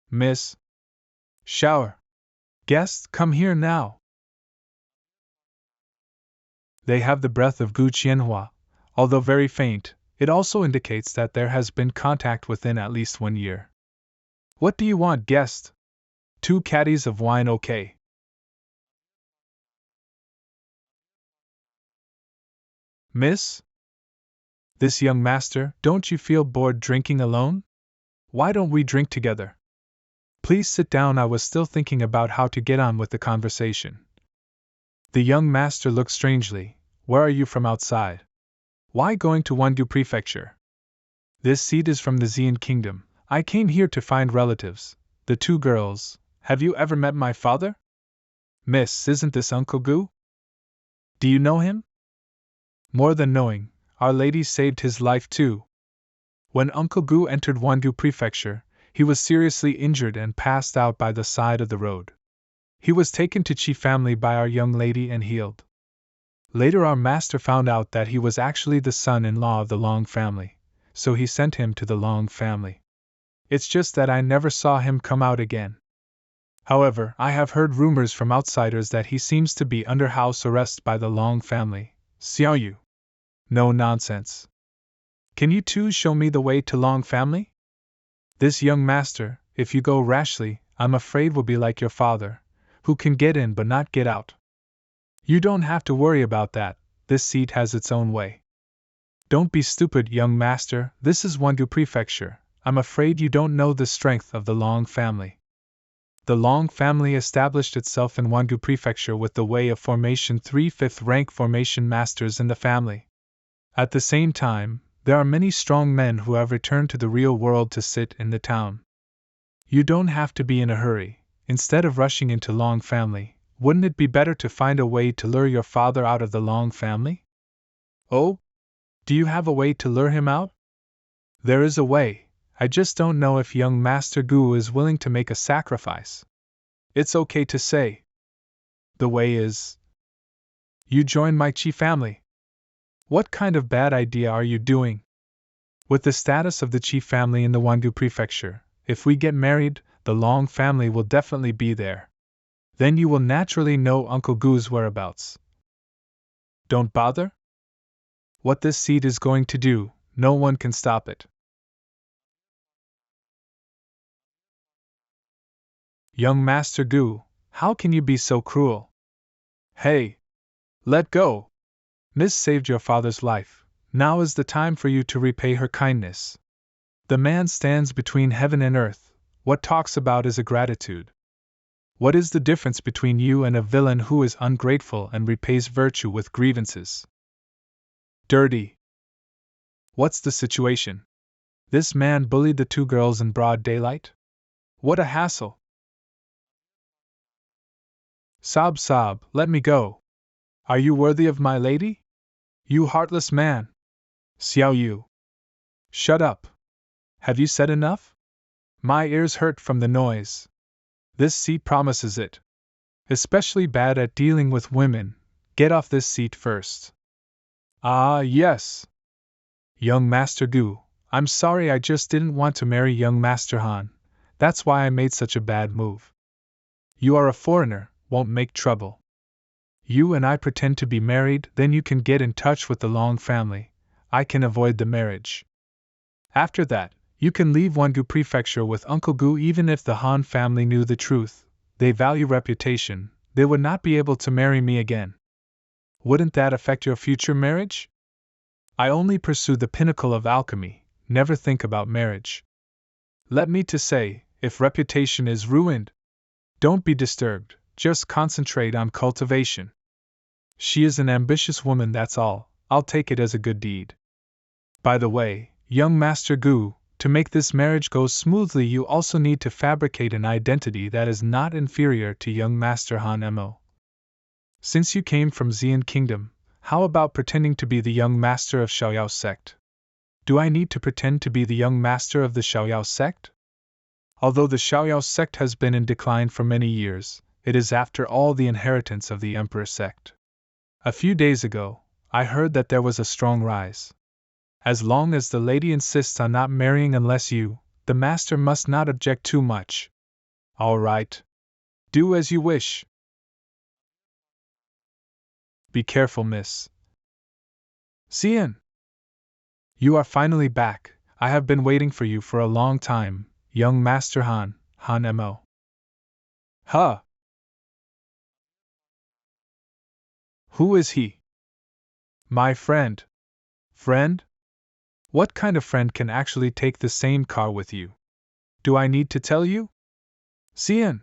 Miss. Shower. Guests, come here now. They have the breath of Gu Qianhua. Although very faint, it also indicates that there has been contact within at least 1 year. What do you want, guest? 2 caddies of wine, okay. Miss? This young master, don't you feel bored drinking alone? Why don't we drink together? Please sit down, I was still thinking about how to get on with the conversation. The young master looked strangely. Where are you from outside? Why going to Wongu Prefecture? This seed is from the Xian kingdom. I came here to find relatives. The 2 girls. Have you ever met my father? Miss, isn't this Uncle Gu? Do you know him? More than knowing, Our Lady saved his life too. When Uncle Gu entered Wongu Prefecture, he was seriously injured and passed out by the side of the road. He was taken to Qi family by our young lady and healed. Later our master found out that he was actually the son-in-law of the Long family, so he sent him to the Long family. It's just that I never saw him come out again. However, I have heard rumors from outsiders that he seems to be under house arrest by the Long family. Xiaoyao. No nonsense. Can you two show me the way to Long family? This young master, if you go rashly, I'm afraid will be like your father, who can get in but not get out. You don't have to worry about that, this seat has its own way. Don't be stupid, young master, this is Wangu Prefecture. I'm afraid you don't know the strength of the Long family. The Long family established itself in Wangu Prefecture with the way of formation 3 5th rank formation masters in the family. At the same time, there are many strong men who have returned to the real world to sit in the town. You don't have to be in a hurry. Instead of rushing into Long family, wouldn't it be better to find a way to lure your father out of the Long family? Oh? Do you have a way to lure him out? There is a way. I just don't know if young Master Gu is willing to make a sacrifice. It's okay to say. The way is, you join my Qi family. What kind of bad idea are you doing? With the status of the Qi family in the Wangu Prefecture, if we get married, the Long family will definitely be there. Then you will naturally know Uncle Gu's whereabouts. Don't bother? What this seed is going to do, no one can stop it. Young Master Gu, how can you be so cruel? Hey! Let go! Miss saved your father's life. Now is the time for you to repay her kindness. The man stands between heaven and earth. What talks about is a gratitude. What is the difference between you and a villain who is ungrateful and repays virtue with grievances? Dirty! What's the situation? This man bullied the 2 girls in broad daylight? What a hassle! Sob, sob, let me go. Are you worthy of my lady? You heartless man! Xiaoyao. Shut up. Have you said enough? My ears hurt from the noise. This seat promises it. Especially bad at dealing with women. Get off this seat first. Ah, yes. Young Master Gu, I'm sorry, I just didn't want to marry young Master Han. That's why I made such a bad move. You are a foreigner, won't make trouble. You and I pretend to be married, then you can get in touch with the Long family. I can avoid the marriage. After that, you can leave Wangu Prefecture with Uncle Gu. Even if the Han family knew the truth, they value reputation, they would not be able to marry me again. Wouldn't that affect your future marriage? I only pursue the pinnacle of alchemy, never think about marriage. Let me to say, if reputation is ruined, don't be disturbed, just concentrate on cultivation. She is an ambitious woman, that's all, I'll take it as a good deed. By the way, young Master Gu, to make this marriage go smoothly you also need to fabricate an identity that is not inferior to young Master Han Mo. Since you came from Xian Kingdom, how about pretending to be the young master of Xiaoyao sect? Do I need to pretend to be the young master of the Xiaoyao sect? Although the Xiaoyao sect has been in decline for many years, it is after all the inheritance of the Emperor sect. A few days ago, I heard that there was a strong rise. As long as the lady insists on not marrying unless you, the master, must not object too much. All right. Do as you wish. Be careful, miss. Xian! You are finally back. I have been waiting for you for a long time, young Master Han, Han Mo. Huh? Who is he? My friend. Friend? What kind of friend can actually take the same car with you? Do I need to tell you? Xian!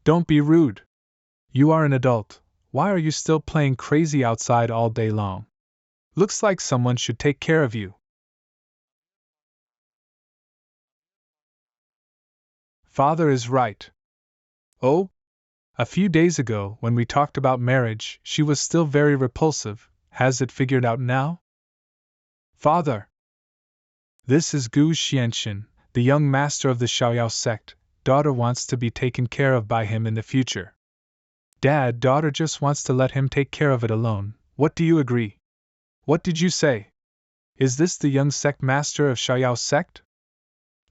Don't be rude. You are an adult. Why are you still playing crazy outside all day long? Looks like someone should take care of you. Father is right. Oh? A few days ago, when we talked about marriage, she was still very repulsive. Has it figured out now? Father! This is Gu Xianxin, the young master of the Xiaoyao sect. Daughter wants to be taken care of by him in the future. Dad, daughter just wants to let him take care of it alone. What do you agree? What did you say? Is this the young sect master of Xiaoyao sect?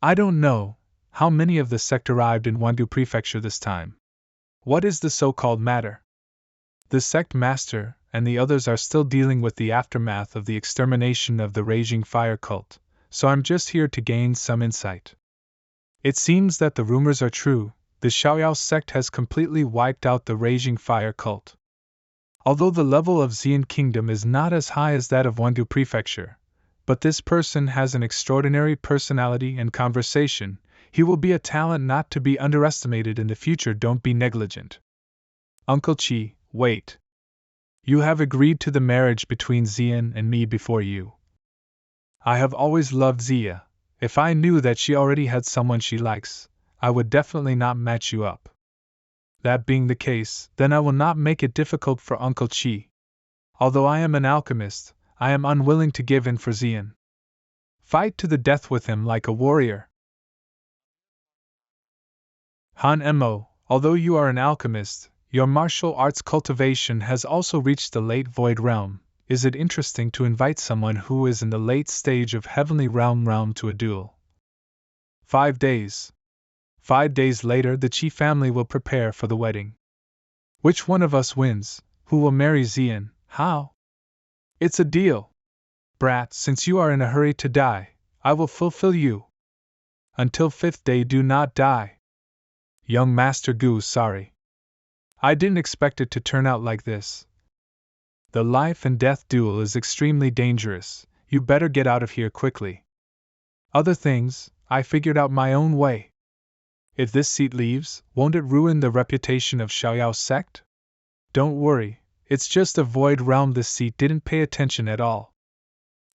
I don't know. How many of the sect arrived in Wandu Prefecture this time? What is the so-called matter? The sect master and the others are still dealing with the aftermath of the extermination of the raging fire cult, so I'm just here to gain some insight. It seems that the rumors are true. The Xiaoyao sect has completely wiped out the raging fire cult. Although the level of Xian Kingdom is not as high as that of Wandu Prefecture, but this person has an extraordinary personality and conversation. He will be a talent not to be underestimated in the future. Don't be negligent. Uncle Chi, wait. You have agreed to the marriage between Xian and me before you. I have always loved Xia. If I knew that she already had someone she likes, I would definitely not match you up. That being the case, then I will not make it difficult for Uncle Chi. Although I am an alchemist, I am unwilling to give in for Xian. Fight to the death with him like a warrior. Han Mo, although you are an alchemist, your martial arts cultivation has also reached the late void realm. Is it interesting to invite someone who is in the late stage of heavenly realm to a duel? 5 days. 5 days later, the Chi family will prepare for the wedding. Which one of us wins? Who will marry Xian? How? It's a deal. Brat, since you are in a hurry to die, I will fulfill you. Until 5th day, do not die. Young Master Gu, sorry. I didn't expect it to turn out like this. The life and death duel is extremely dangerous. You better get out of here quickly. Other things, I figured out my own way. If this seat leaves, won't it ruin the reputation of Xiaoyao sect? Don't worry, it's just a void realm. This seat didn't pay attention at all.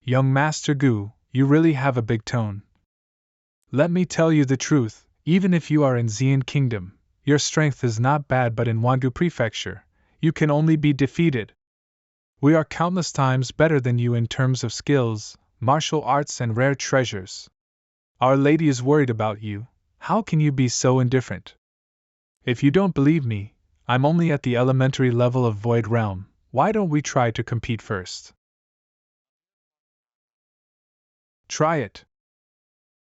Young Master Gu, you really have a big tone. Let me tell you the truth, even if you are in Xian Kingdom, your strength is not bad, but in Wandu Prefecture, you can only be defeated. We are countless times better than you in terms of skills, martial arts, and rare treasures. Our Lady is worried about you. How can you be so indifferent? If you don't believe me, I'm only at the elementary level of Void Realm. Why don't we try to compete first? Try it.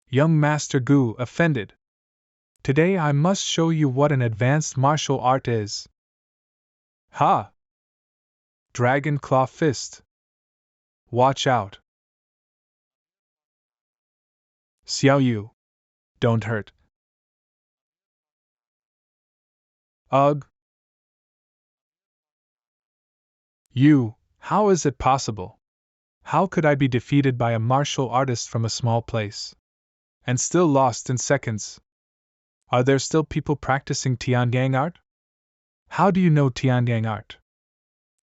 Young Master Gu, offended. Today I must show you what an advanced martial art is. Ha! Dragon Claw Fist. Watch out. Xiaoyao. Don't hurt. Ugh. You, how is it possible? How could I be defeated by a martial artist from a small place? And still lost in seconds? Are there still people practicing Tianyang art? How do you know Tianyang art?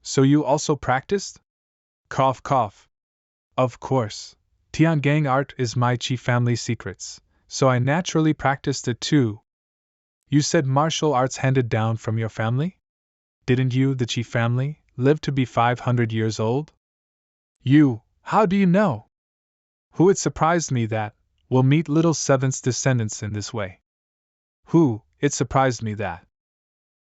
So you also practiced? Cough cough. Of course. Tianyang art is my Chi family secrets, so I naturally practiced it too. You said martial arts handed down from your family? Didn't you, the Chi family, live to be 500 years old? You, how do you know? Who, it surprised me that, will meet little Seventh's descendants in this way. Who, it surprised me that,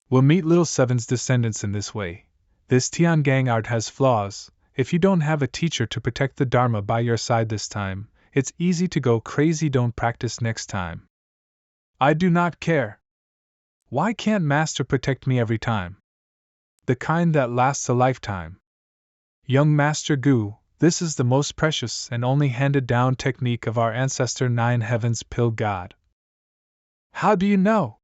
will meet little Seven's descendants in this way. This Tianyang art has flaws. If you don't have a teacher to protect the Dharma by your side this time, it's easy to go crazy. Don't practice next time. I do not care. Why can't Master protect me every time? The kind that lasts a lifetime. Young Master Gu, this is the most precious and only handed down technique of our ancestor Nine Heavens Pill God. How do you know?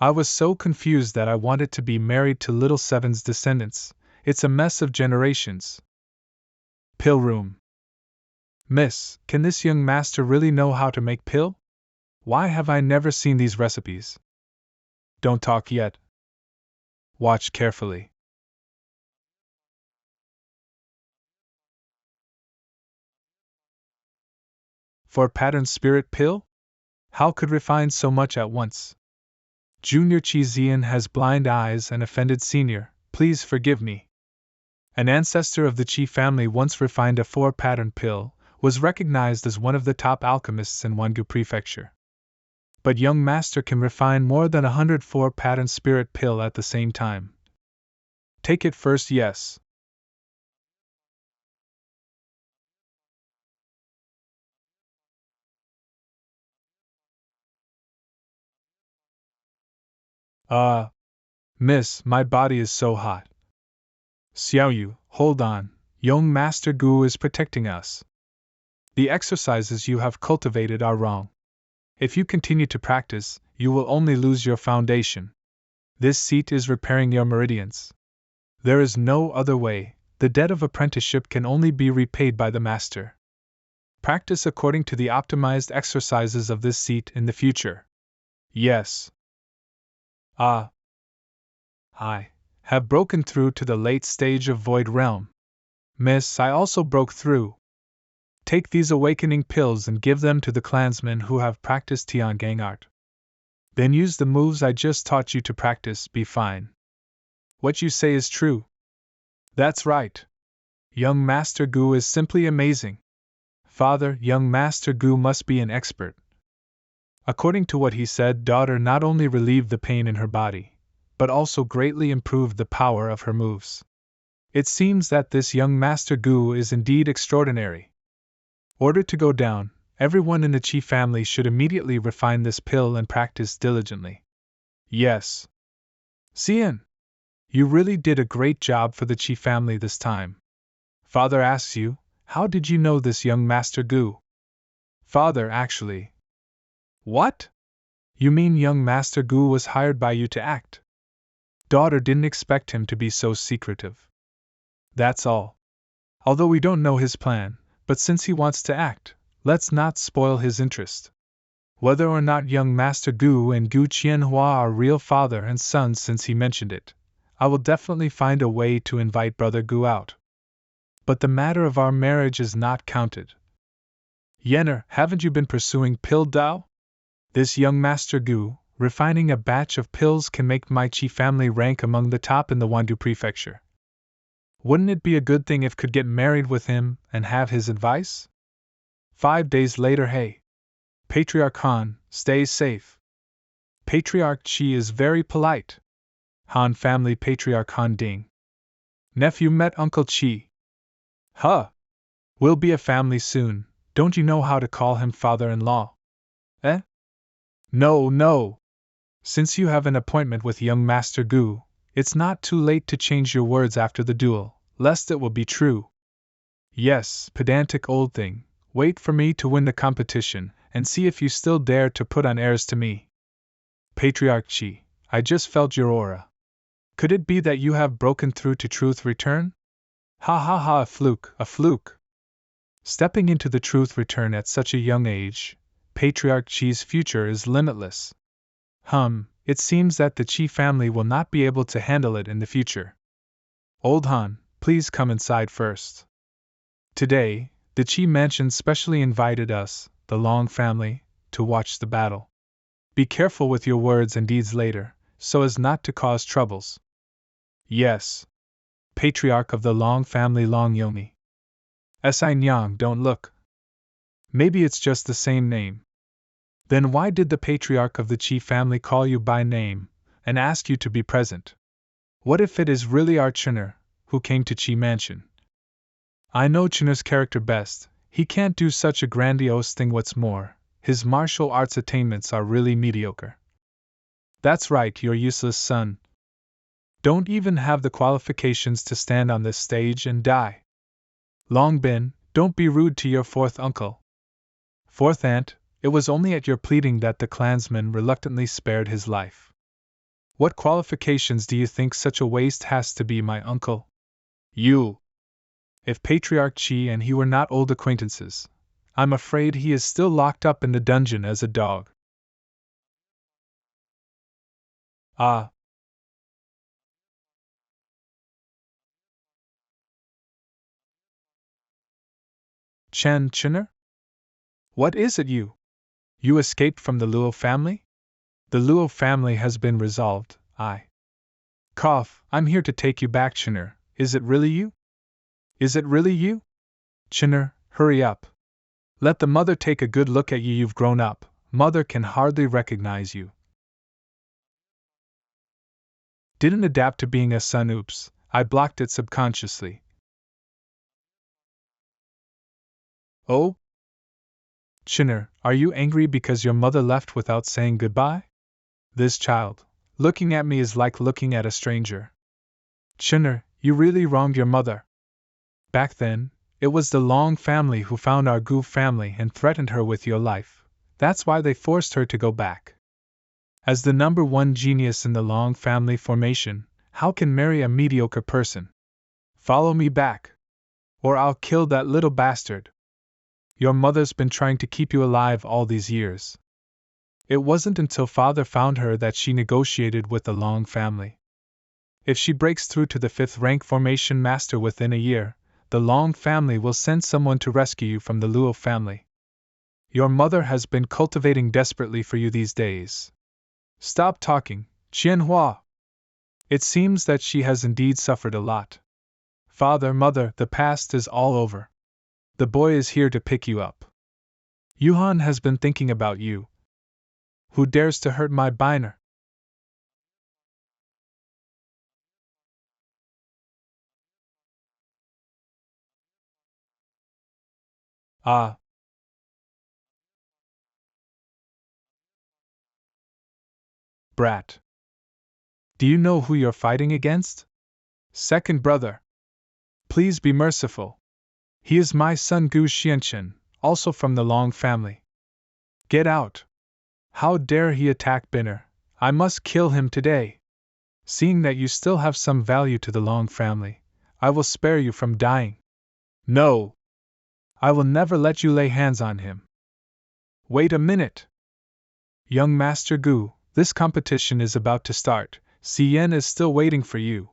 I was so confused that I wanted to be married to little Seven's descendants. It's a mess of generations. Pill room. Miss, can this young master really know how to make pill? Why have I never seen these recipes? Don't talk yet. Watch carefully. For pattern spirit pill? How could refine so much at once? Junior Chi Xian has blind eyes and offended senior, please forgive me. An ancestor of the Chi family once refined a 4-pattern pill, was recognized as one of the top alchemists in Wangu Prefecture. But young master can refine more than 104-pattern spirit pill at the same time. Take it first, yes. Uh, Miss, my body is so hot. Xiaoyao, hold on, young Master Gu is protecting us. The exercises you have cultivated are wrong. If you continue to practice, you will only lose your foundation. This seat is repairing your meridians. There is no other way, the debt of apprenticeship can only be repaid by the master. Practice according to the optimized exercises of this seat in the future. Yes. I have broken through to the late stage of Void Realm. Miss, I also broke through. Take these awakening pills and give them to the clansmen who have practiced Tiangang art. Then use the moves I just taught you to practice, be fine. What you say is true. That's right. Young Master Gu is simply amazing. Father, young Master Gu must be an expert. According to what he said, daughter not only relieved the pain in her body, but also greatly improved the power of her moves. It seems that this young Master Gu is indeed extraordinary. Ordered to go down, everyone in the Qi family should immediately refine this pill and practice diligently. Yes. Xian, you really did a great job for the Qi family this time. Father asks you, how did you know this young Master Gu? Father, actually. What? You mean young Master Gu was hired by you to act? Daughter didn't expect him to be so secretive. That's all. Although we don't know his plan, but since he wants to act, let's not spoil his interest. Whether or not young Master Gu and Gu Qianhua are real father and son since he mentioned it, I will definitely find a way to invite Brother Gu out. But the matter of our marriage is not counted. Yenner, haven't you been pursuing Pill Dao? This young Master Gu, refining a batch of pills can make my Qi family rank among the top in the Wandu prefecture. Wouldn't it be a good thing if could get married with him and have his advice? 5 days later. Hey, Patriarch Han, stay safe. Patriarch Qi is very polite. Han family Patriarch Han Ding. Nephew met Uncle Qi. Huh. We'll be a family soon, don't you know how to call him father-in-law? Eh? No. Since you have an appointment with young Master Gu, it's not too late to change your words after the duel, lest it will be true. Yes, pedantic old thing, wait for me to win the competition, and see if you still dare to put on airs to me. Patriarch Qi, I just felt your aura. Could it be that you have broken through to Truth Return? Ha, a fluke. Stepping into the Truth Return at such a young age, Patriarch Qi's future is limitless. It seems that the Qi family will not be able to handle it in the future. Old Han, please come inside first. Today, the Qi mansion specially invited us, the Long family, to watch the battle. Be careful with your words and deeds later, so as not to cause troubles. Yes. Patriarch of the Long family Long Yomi. Si Nyang, don't look. Maybe it's just the same name. Then why did the patriarch of the Qi family call you by name, and ask you to be present? What if it is really our Chener, who came to Qi Mansion? I know Chener's character best, he can't do such a grandiose thing. What's more, his martial arts attainments are really mediocre. That's right, your useless son. Don't even have the qualifications to stand on this stage and die. Long Bin, don't be rude to your fourth uncle. Fourth aunt, it was only at your pleading that the clansman reluctantly spared his life. What qualifications do you think such a waste has to be my uncle? You. If Patriarch Qi and he were not old acquaintances, I'm afraid he is still locked up in the dungeon as a dog. Ah. Chener? What is it you? You escaped from the Luo family? The Luo family has been resolved, I'm here to take you back, Chener. Is it really you? Chener, hurry up. Let the mother take a good look at you. You've grown up. Mother can hardly recognize you. Didn't adapt to being a son. Oops, I blocked it subconsciously. Oh? Chener, are you angry because your mother left without saying goodbye? This child, Looking at me is like looking at a stranger. Chunner, you really wronged your mother. Back then, it was the Long family who found our Gu family and threatened her with your life. That's why they forced her to go back. As the number one genius in the Long family formation, how can marry a mediocre person? Follow me back, or I'll kill that little bastard. Your mother's been trying to keep you alive all these years. It wasn't until father found her that she negotiated with the Long family. If she breaks through to the 5th rank formation master within a year, the Long family will send someone to rescue you from the Luo family. Your mother has been cultivating desperately for you these days. Stop talking, Qianhua. It seems that she has indeed suffered a lot. Father, mother, the past is all over. The boy is here to pick you up. Yuhan has been thinking about you. Who dares to hurt my Biner? Ah. Brat. Do you know who you're fighting against? Second brother. Please be merciful. He is my son Gu Xianchen, also from the Long family. Get out. How dare he attack Binner? I must kill him today. Seeing that you still have some value to the Long family, I will spare you from dying. No. I will never let you lay hands on him. Wait a minute. Young Master Gu, this competition is about to start. Xian is still waiting for you.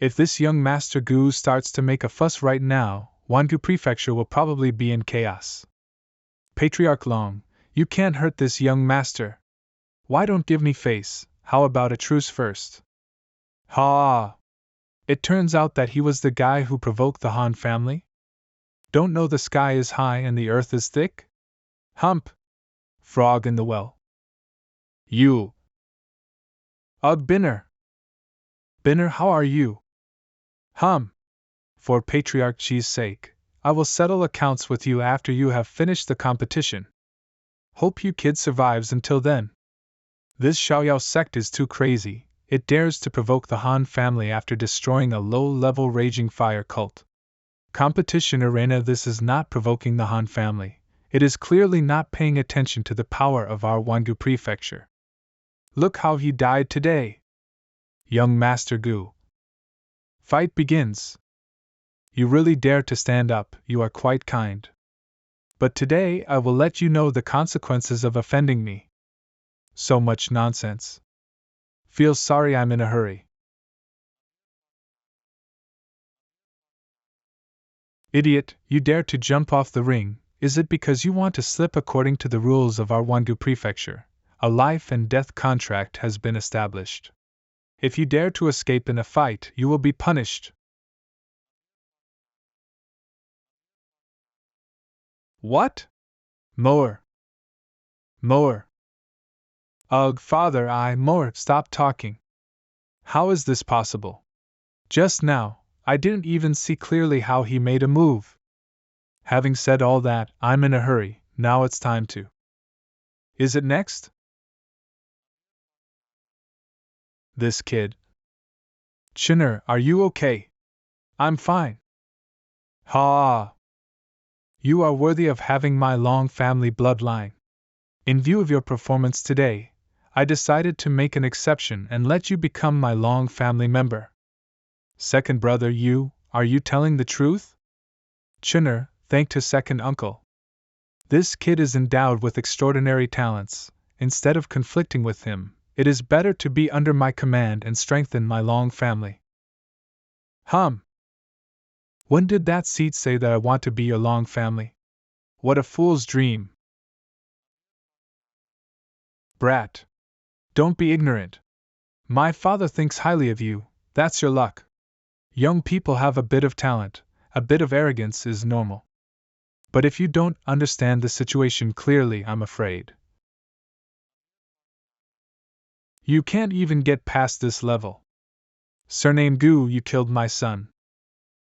If this young Master Gu starts to make a fuss right now, Wangu Prefecture will probably be in chaos. Patriarch Long, you can't hurt this young master. Why don't give me face? How about a truce first? Ha! It turns out that he was the guy who provoked the Han family? Don't know the sky is high and the earth is thick? Hump! Frog in the well. You! Ugh, Binner! Binner, how are you? For Patriarch Chi's sake, I will settle accounts with you after you have finished the competition. Hope you kid survives until then. This Xiaoyao sect is too crazy, it dares to provoke the Han family after destroying a low-level raging fire cult. Competition arena, this is not provoking the Han family, it is clearly not paying attention to the power of our Wangu prefecture. Look how he died today. Young Master Gu. Fight begins. You really dare to stand up, you are quite kind. But today I will let you know the consequences of offending me. So much nonsense. Feel sorry I'm in a hurry. Idiot, you dare to jump off the ring, is it because you want to slip according to the rules of our Wangu prefecture? A life and death contract has been established. If you dare to escape in a fight, you will be punished. What? Mower. Ugh, father, Mower, stop talking. How is this possible? Just now, I didn't even see clearly how he made a move. Having said all that, I'm in a hurry, now it's time to. Is it next? This kid. Chinner, are you okay? I'm fine. Ha! You are worthy of having my Long family bloodline. In view of your performance today, I decided to make an exception and let you become my Long family member. Second brother, are you telling the truth? Chinner, thank to second uncle. This kid is endowed with extraordinary talents. Instead of conflicting with him, it is better to be under my command and strengthen my Long family. When did that seed say that I want to be your Long family? What a fool's dream. Brat. Don't be ignorant. My father thinks highly of you, that's your luck. Young people have a bit of talent, a bit of arrogance is normal. But if you don't understand the situation clearly, I'm afraid you can't even get past this level. Surname Gu, you killed my son.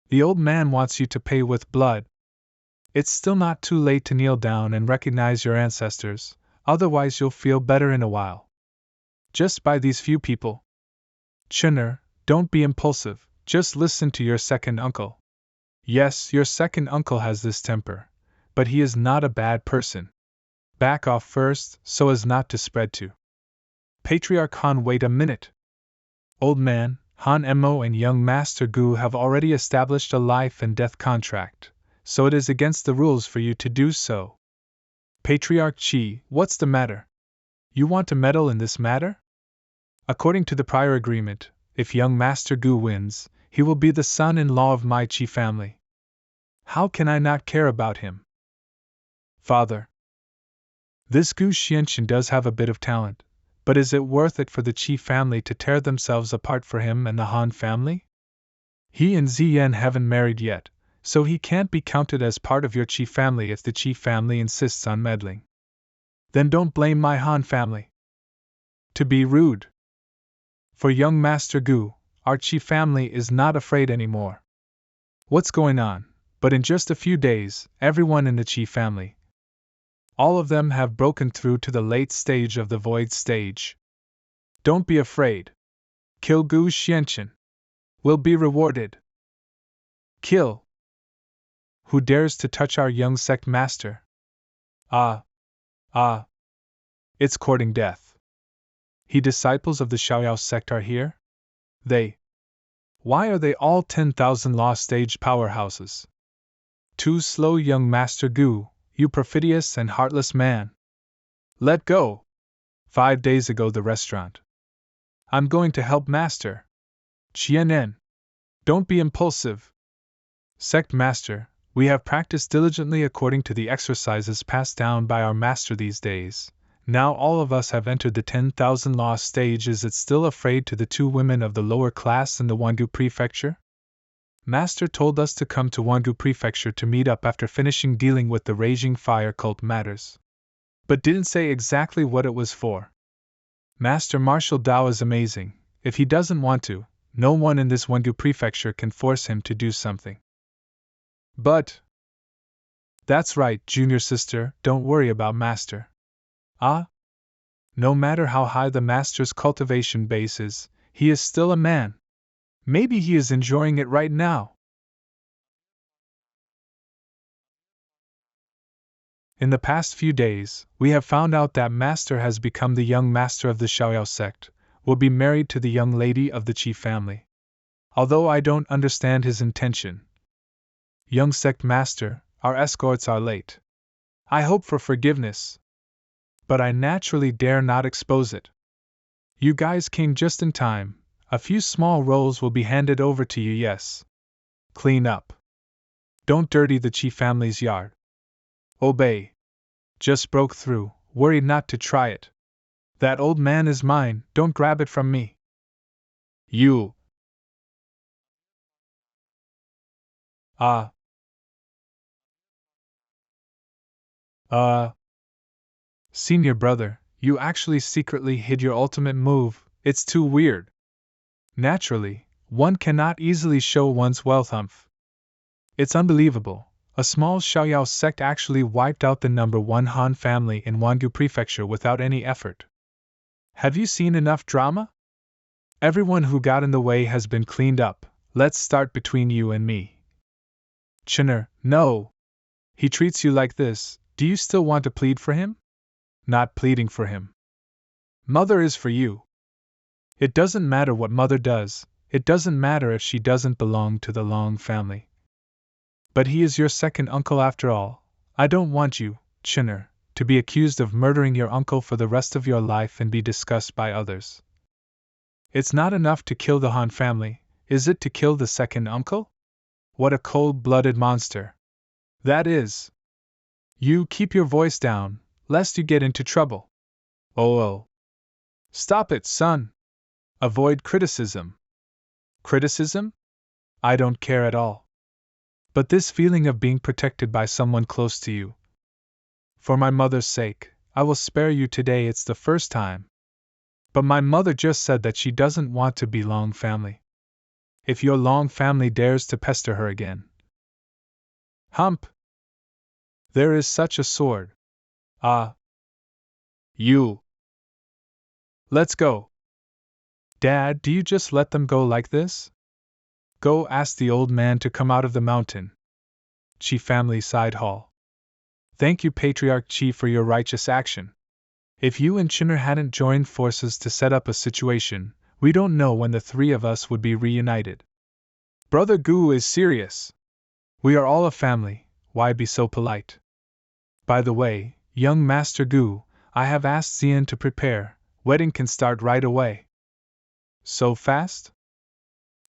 The old man wants you to pay with blood. It's still not too late to kneel down and recognize your ancestors. otherwise you'll feel better in a while. Just by these few people. Chunner, don't be impulsive, just listen to your second uncle. Yes, your second uncle has this temper, but he is not a bad person. Back off first, so as not to spread to Patriarch Han. Wait a minute. Old man, Han Mo and young Master Gu have already established a life and death contract, so it is against the rules for you to do so. Patriarch Chi, what's the matter? You want to meddle in this matter? According to the prior agreement, if young Master Gu wins, he will be the son-in-law of my Chi family. How can I not care about him? Father. This Gu Xianqian does have a bit of talent, but is it worth it for the Qi family to tear themselves apart for him and the Han family? He and Ziyan haven't married yet, so he can't be counted as part of your Qi family if the Qi family insists on meddling. Then don't blame my Han family. To be rude. For young Master Gu, our Qi family is not afraid anymore. What's going on? But in just a few days, everyone in the Qi family, all of them have broken through to the late stage of the void stage. Don't be afraid. Kill Gu Xianqian. Will be rewarded. Kill. Who dares to touch our young sect master? Ah. It's courting death. He disciples of the Xiaoyao sect are here? Why are they all 10,000 law stage powerhouses? Too slow, young Master Gu, you perfidious and heartless man. Let go. 5 days ago the restaurant. I'm going to help Master. Qianen. Don't be impulsive. Sect Master, we have practiced diligently according to the exercises passed down by our master these days. Now all of us have entered the 10,000 law stage. Is it still afraid to the 2 women of the lower class in the Wangu prefecture? Master told us to come to Wangu prefecture to meet up after finishing dealing with the raging fire cult matters. But didn't say exactly what it was for. Master Marshal Dao is amazing. If he doesn't want to, no one in this Wangu prefecture can force him to do something. But that's right, junior sister, don't worry about Master. No matter how high the Master's cultivation base is, he is still a man. Maybe he is enjoying it right now. In the past few days, we have found out that Master has become the young master of the Xiaoyao sect, will be married to the young lady of the Qi family. Although I don't understand his intention. Young sect master, our escorts are late. I hope for forgiveness. But I naturally dare not expose it. You guys came just in time. A few small rolls will be handed over to you, yes. Clean up. Don't dirty the Qi family's yard. Obey. Just broke through, worried not to try it. That old man is mine, don't grab it from me. You. Senior brother, you actually secretly hid your ultimate move, it's too weird. Naturally, one cannot easily show one's wealth. It's unbelievable. A small Xiaoyao sect actually wiped out the number 1 Han family in Wangu prefecture without any effort. Have you seen enough drama? Everyone who got in the way has been cleaned up. Let's start between you and me. Chunner, no. He treats you like this, do you still want to plead for him? Not pleading for him. Mother is for you. It doesn't matter what Mother does, it doesn't matter if she doesn't belong to the Long family. But he is your second uncle after all. I don't want you, Chunner, to be accused of murdering your uncle for the rest of your life and be discussed by others. It's not enough to kill the Han family, is it to kill the second uncle? What a cold-blooded monster. That is. You keep your voice down, lest you get into trouble. Oh. Stop it, son. Avoid criticism. Criticism? I don't care at all. But this feeling of being protected by someone close to you. For my mother's sake, I will spare you today, it's the first time. But my mother just said that she doesn't want to be Long family. If your Long family dares to pester her again. Hump! There is such a sword. You. Let's go. Dad, do you just let them go like this? Go ask the old man to come out of the mountain. Chi family side hall. Thank you, Patriarch Chi, for your righteous action. If you and Chinner hadn't joined forces to set up a situation, we don't know when the three of us would be reunited. Brother Gu is serious. We are all a family, why be so polite? By the way, young Master Gu, I have asked Xian to prepare, wedding can start right away. So fast?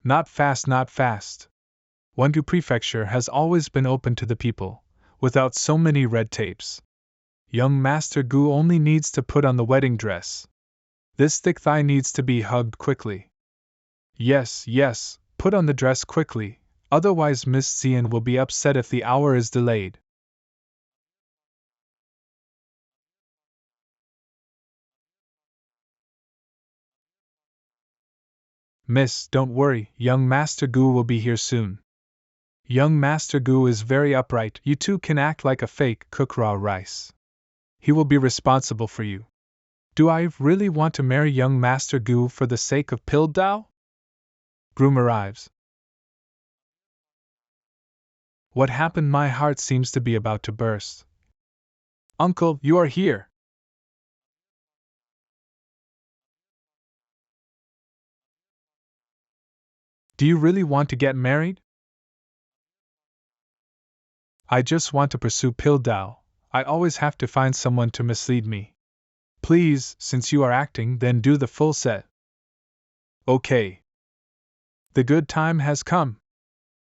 Not fast, not fast. Wongu Prefecture has always been open to the people, without so many red tapes. Young Master Gu only needs to put on the wedding dress. This thick thigh needs to be hugged quickly. Yes, yes, put on the dress quickly, otherwise Miss Xian will be upset if the hour is delayed. Miss, don't worry, young Master Gu will be here soon. Young Master Gu is very upright, you two can act like a fake cook raw rice. He will be responsible for you. Do I really want to marry young Master Gu for the sake of Pildao? Groom arrives. What happened? My heart seems to be about to burst. Uncle, you are here. Do you really want to get married? I just want to pursue Pildao. I always have to find someone to mislead me. Please, since you are acting, then do the full set. Okay. The good time has come.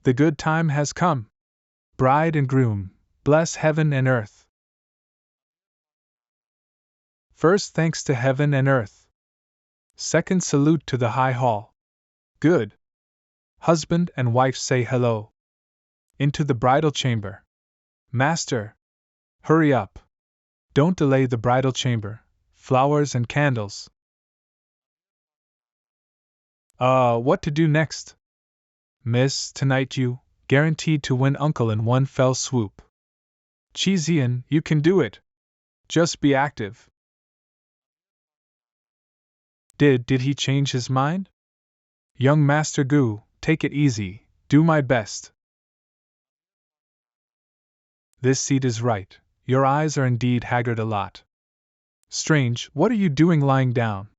The good time has come. Bride and groom, bless heaven and earth. First, thanks to heaven and earth. Second, salute to the high hall. Good. Husband and wife say hello. Into the bridal chamber. Master. Hurry up. Don't delay the bridal chamber. Flowers and candles. What to do next? Miss, tonight you, guaranteed to win uncle in one fell swoop. Xian, you can do it. Just be active. Did he change his mind? Young Master Gu, take it easy, do my best. This seat is right, your eyes are indeed haggard a lot. Strange, what are you doing lying down?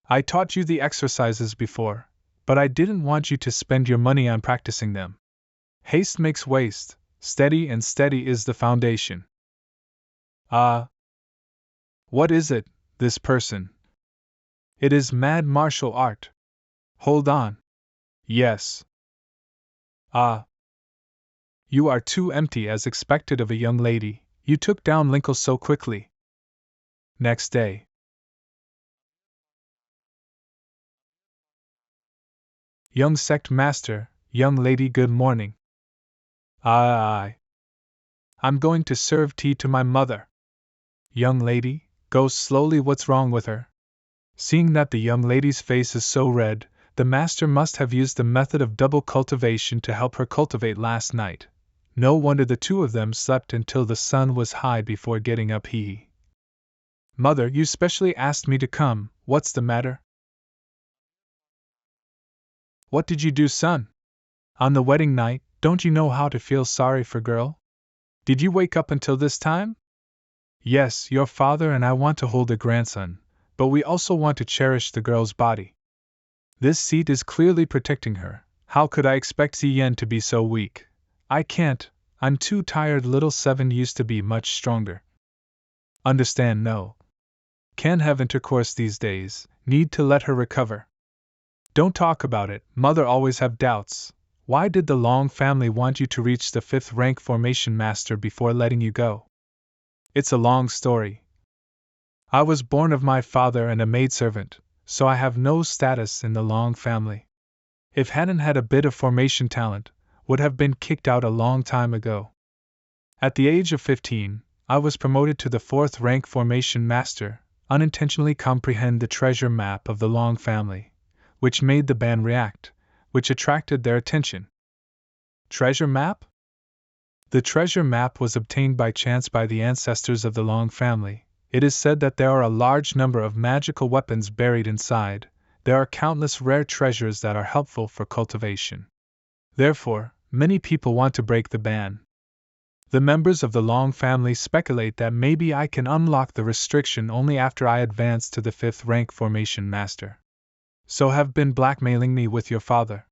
I taught you the exercises before, but I didn't want you to spend your money on practicing them. Haste makes waste, steady and steady is the foundation. What is it, this person? It is mad martial art. Hold on. Yes. You are too empty as expected of a young lady, you took down Linkle so quickly. Next day. Young sect master, young lady, good morning. I'm going to serve tea to my mother. Young lady, go slowly, what's wrong with her? Seeing that the young lady's face is so red, the master must have used the method of double cultivation to help her cultivate last night. No wonder the two of them slept until the sun was high before getting up. Mother, you specially asked me to come, what's the matter? What did you do, son? On the wedding night, don't you know how to feel sorry for girl? Did you wake up until this time? Yes, your father and I want to hold a grandson, but we also want to cherish the girl's body. This seat is clearly protecting her. How could I expect Xian to be so weak? I can't, I'm too tired. Little Seven used to be much stronger. Understand, no. Can't have intercourse these days, need to let her recover. Don't talk about it, mother always have doubts. Why did the Long family want you to reach the 5th rank formation master before letting you go? It's a long story. I was born of my father and a maidservant, so I have no status in the Long family. If hadn't had a bit of formation talent, would have been kicked out a long time ago. At the age of 15, I was promoted to the 4th rank formation master, unintentionally comprehend the treasure map of the Long family, which made the band react, which attracted their attention. Treasure map? The treasure map was obtained by chance by the ancestors of the Long family. It is said that there are a large number of magical weapons buried inside. There are countless rare treasures that are helpful for cultivation. Therefore, many people want to break the ban. The members of the Long family speculate that maybe I can unlock the restriction only after I advance to the 5th rank formation master. So have been blackmailing me with your father.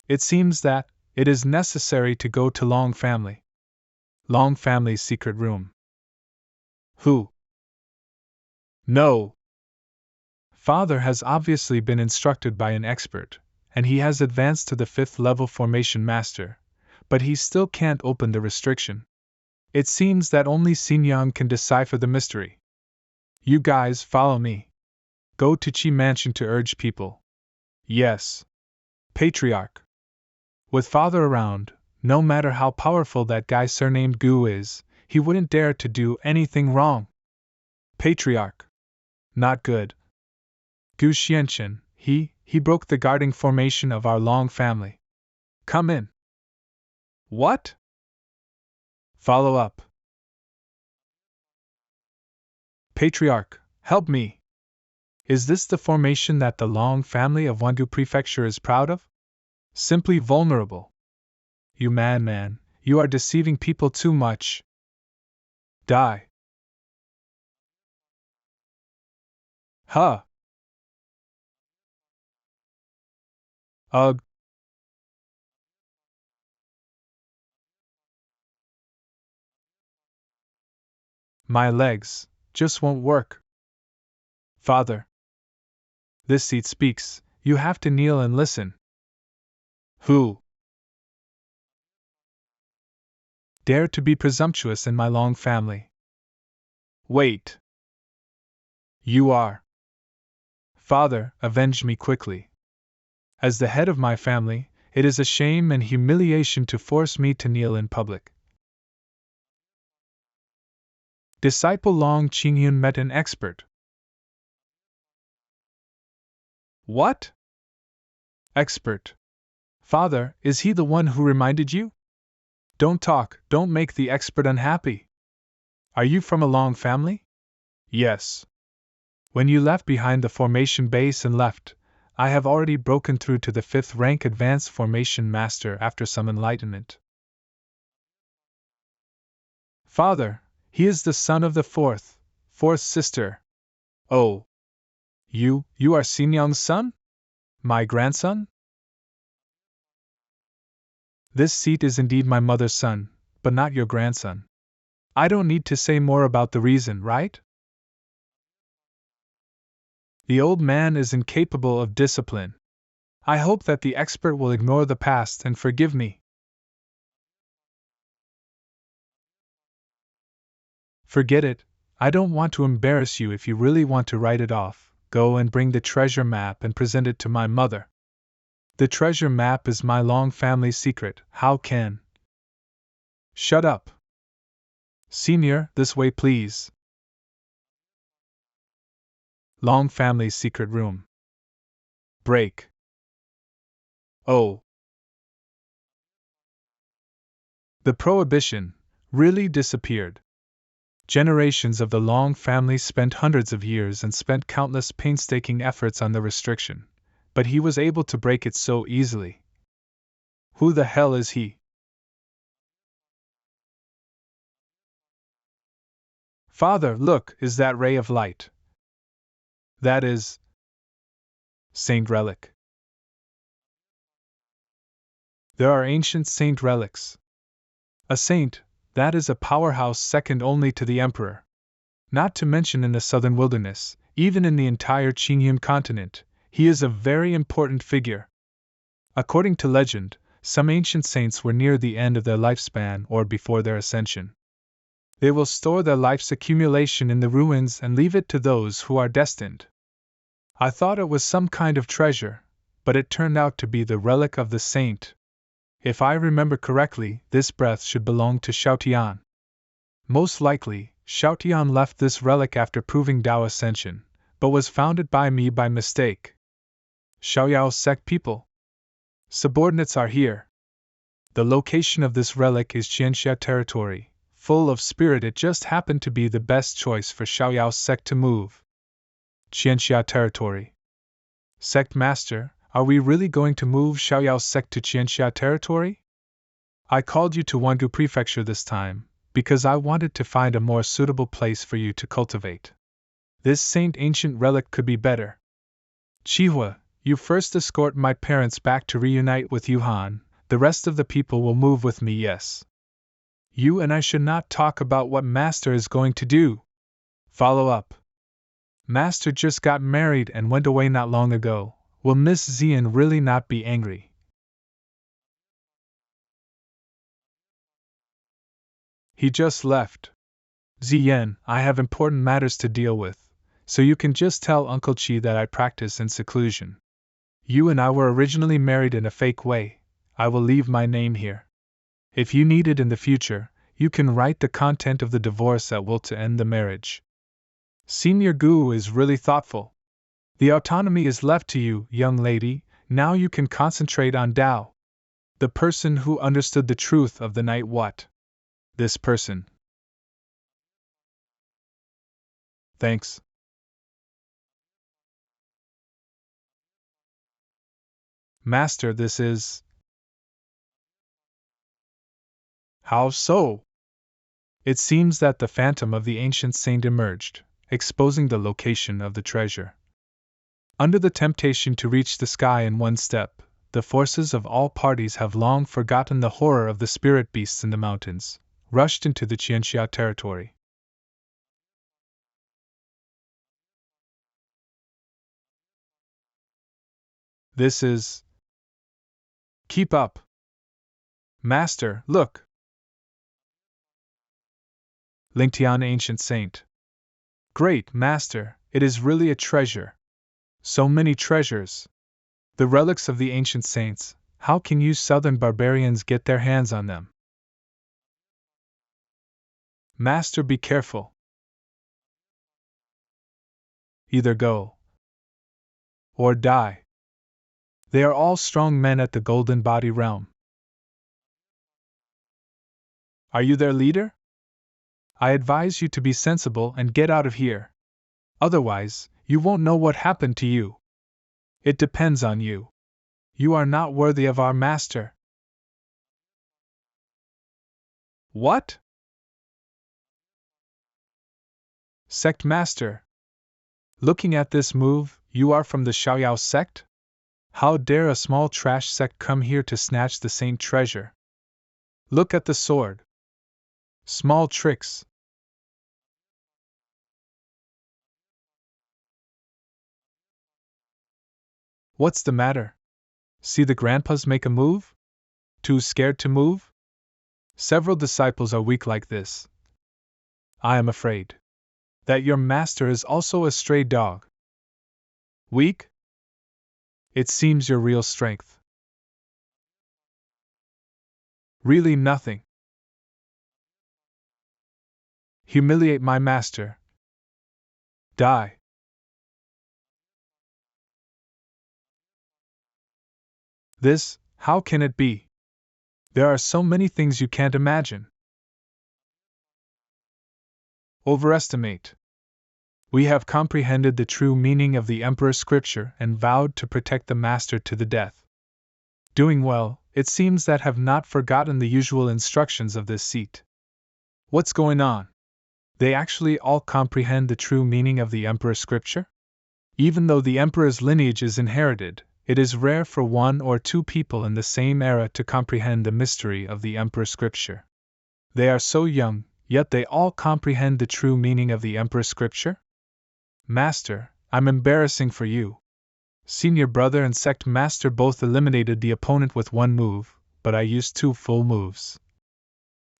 It seems that it is necessary to go to Long family. Long family's secret room. Who? No. Father has obviously been instructed by an expert, and he has advanced to the 5th level formation master, but he still can't open the restriction. It seems that only Xinjiang can decipher the mystery. You guys follow me. Go to Qi Mansion to urge people. Yes. Patriarch. With father around, no matter how powerful that guy surnamed Gu is, he wouldn't dare to do anything wrong. Patriarch. Not good. Gu Xianchen, he broke the guarding formation of our Long family. Come in. What? Follow up. Patriarch, help me. Is this the formation that the Long family of Wangu Prefecture is proud of? Simply vulnerable. You madman, you are deceiving people too much. Die. Huh. Ugh. My legs just won't work. Father. This seat speaks, you have to kneel and listen. Who dare to be presumptuous in my Long family? Wait. You are. Father, avenge me quickly. As the head of my family, it is a shame and humiliation to force me to kneel in public. Disciple Long Qingyun met an expert. What? Expert. Father, is he the one who reminded you? Don't talk, don't make the expert unhappy. Are you from a Long family? Yes. When you left behind the formation base and left, I have already broken through to the 5th rank advanced formation master after some enlightenment. Father, he is the son of the fourth sister. Oh. You are Xinjiang's son? My grandson? This seat is indeed my mother's son, but not your grandson. I don't need to say more about the reason, right? The old man is incapable of discipline. I hope that the expert will ignore the past and forgive me. Forget it, I don't want to embarrass you. If you really want to write it off, go and bring the treasure map and present it to my mother. The treasure map is my Long family secret. How can? Shut up. Senior, this way please. Long family's secret room. Break. Oh. The prohibition really disappeared. Generations of the Long family spent hundreds of years and spent countless painstaking efforts on the restriction, but he was able to break it so easily. Who the hell is he? Father, look, is that ray of light? That is Saint Relic. There are ancient saint relics. A saint, that is a powerhouse second only to the emperor. Not to mention in the southern wilderness, even in the entire Qingyun continent, he is a very important figure. According to legend, some ancient saints were near the end of their lifespan or before their ascension. They will store their life's accumulation in the ruins and leave it to those who are destined. I thought it was some kind of treasure, but it turned out to be the relic of the saint. If I remember correctly, this breath should belong to Xiaotian. Most likely, Xiaotian left this relic after proving Dao Ascension, but was founded by me by mistake. Xiaoyao sect people. Subordinates are here. The location of this relic is Xianxia territory, full of spirit. It just happened to be the best choice for Xiaoyao's sect to move. Xianxia territory. Sect Master, are we really going to move Xiaoyao's sect to Xianxia territory? I called you to Wangu Prefecture this time, because I wanted to find a more suitable place for you to cultivate. This saint ancient relic could be better. Chihua, you first escort my parents back to reunite with Yuhan. The rest of the people will move with me, yes. You and I should not talk about what Master is going to do. Follow up. Master just got married and went away not long ago. Will Miss Xian really not be angry? He just left. Xian, I have important matters to deal with, so you can just tell Uncle Qi that I practice in seclusion. You and I were originally married in a fake way. I will leave my name here. If you need it in the future, you can write the content of the divorce at will to end the marriage. Senior Gu is really thoughtful. The autonomy is left to you, young lady. Now you can concentrate on Dao. The person who understood the truth of the night. What? This person. Thanks. Master, this is. How so? It seems that the phantom of the ancient saint emerged, exposing the location of the treasure. Under the temptation to reach the sky in one step, the forces of all parties have long forgotten the horror of the spirit beasts in the mountains, rushed into the Qianxia territory. This is. Keep up. Master, look! Lingtian ancient saint. Great Master, it is really a treasure. So many treasures. The relics of the ancient saints, how can you southern barbarians get their hands on them? Master, be careful. Either go or die. They are all strong men at the Golden Body realm. Are you their leader? I advise you to be sensible and get out of here. Otherwise, you won't know what happened to you. It depends on you. You are not worthy of our master. What? Sect Master. Looking at this move, you are from the Xiaoyao sect? How dare a small trash sect come here to snatch the saint treasure? Look at the sword. Small tricks. What's the matter? See the grandpas make a move? Too scared to move? Several disciples are weak like this. I am afraid that your master is also a stray dog. Weak? It seems your real strength. Really nothing. Humiliate my master. Die. This, how can it be? There are so many things you can't imagine. Overestimate. We have comprehended the true meaning of the Emperor's scripture and vowed to protect the Master to the death. Doing well, it seems that have not forgotten the usual instructions of this seat. What's going on? They actually all comprehend the true meaning of the Emperor's scripture? Even though the Emperor's lineage is inherited, it is rare for one or two people in the same era to comprehend the mystery of the Emperor's scripture. They are so young, yet they all comprehend the true meaning of the Emperor's scripture? Master, I'm embarrassing for you. Senior brother and sect master both eliminated the opponent with one move, but I used 2 full moves.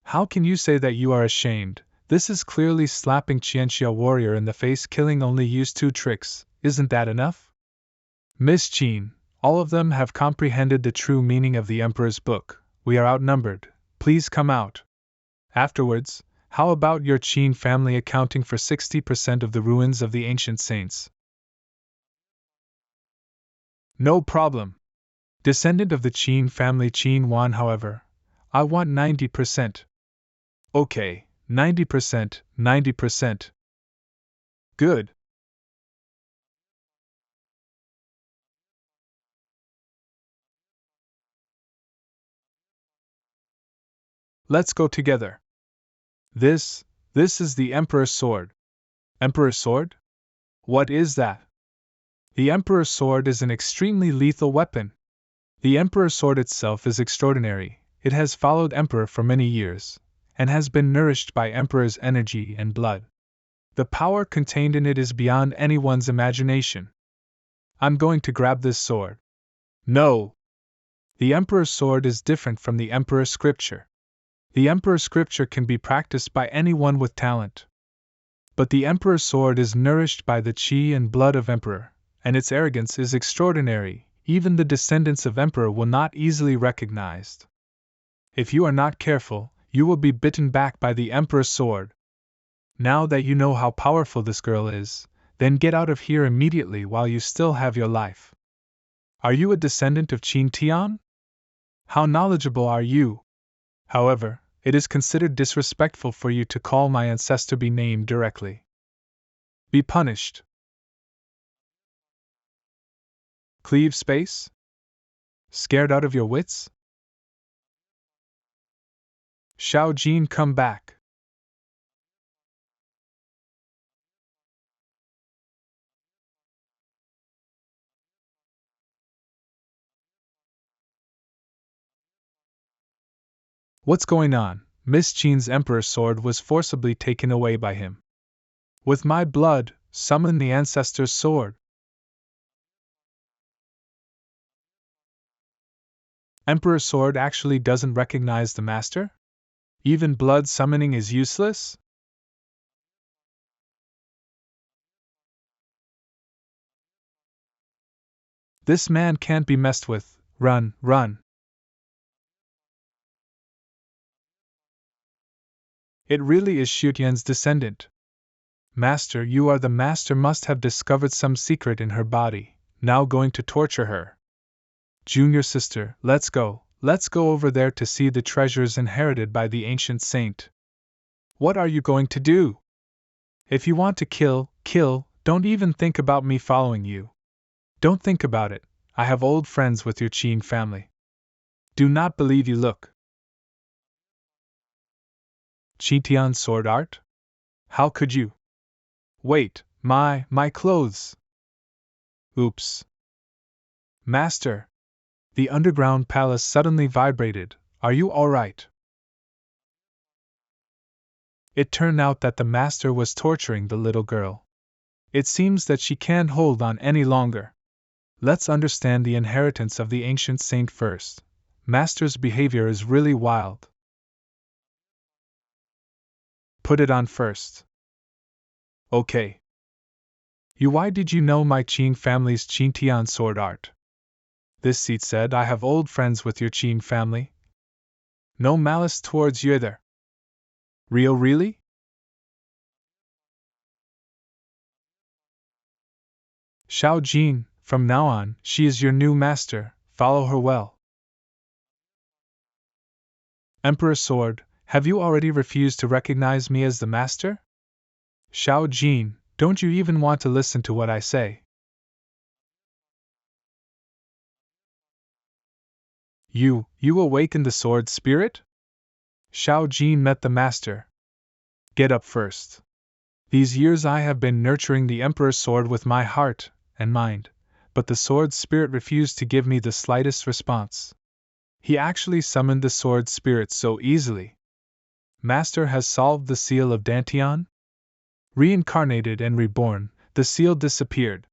How can you say that you are ashamed? This is clearly slapping Qianxia warrior in the face. Killing only used 2 tricks, isn't that enough? Miss Qin, all of them have comprehended the true meaning of the Emperor's book. We are outnumbered. Please come out. Afterwards, how about your Qin family accounting for 60% of the ruins of the ancient saints? No problem. Descendant of the Qin family Qin Wan, however, I want 90%. Okay, 90%, 90%. Good. Let's go together. This is the Emperor's sword. Emperor's sword? What is that? The Emperor's sword is an extremely lethal weapon. The Emperor's sword itself is extraordinary. It has followed Emperor for many years, and has been nourished by Emperor's energy and blood. The power contained in it is beyond anyone's imagination. I'm going to grab this sword. No! The Emperor's sword is different from the Emperor's scripture. The Emperor's scripture can be practiced by anyone with talent. But the Emperor's sword is nourished by the chi and blood of Emperor, and its arrogance is extraordinary. Even the descendants of Emperor will not easily recognize. If you are not careful, you will be bitten back by the Emperor's sword. Now that you know how powerful this girl is, then get out of here immediately while you still have your life. Are you a descendant of Qin Tian? How knowledgeable are you? However, it is considered disrespectful for you to call my ancestor by name directly. Be punished. Cleave space? Scared out of your wits? Xiao Jin, come back. What's going on? Miss Qin's Emperor's sword was forcibly taken away by him. With my blood, summon the ancestor's sword. Emperor's sword actually doesn't recognize the master? Even blood summoning is useless? This man can't be messed with. Run, run. It really is Xu Tian's descendant. Master, you are the master, must have discovered some secret in her body, now going to torture her. Junior sister, let's go over there to see the treasures inherited by the ancient saint. What are you going to do? If you want to kill, don't even think about me following you. Don't think about it, I have old friends with your Qin family. Do not believe you look. Qin Tian sword art? How could you? Wait, my clothes. Oops. Master. The underground palace suddenly vibrated. Are you alright? It turned out that the master was torturing the little girl. It seems that she can't hold on any longer. Let's understand the inheritance of the ancient saint first. Master's behavior is really wild. Put it on first. Okay. Why did you know my Qing family's Qin Tian sword art? This seat said, I have old friends with your Qin family. No malice towards you either. Rio, really? Xiao Jin, from now on, she is your new master, follow her well. Emperor Sword, have you already refused to recognize me as the master? Xiao Jin, don't you even want to listen to what I say? You awakened the sword spirit? Xiao Jin met the master. Get up first. These years I have been nurturing the Emperor's sword with my heart and mind, but the sword spirit refused to give me the slightest response. He actually summoned the sword spirit so easily. Master has solved the seal of Dantian? Reincarnated and reborn, the seal disappeared.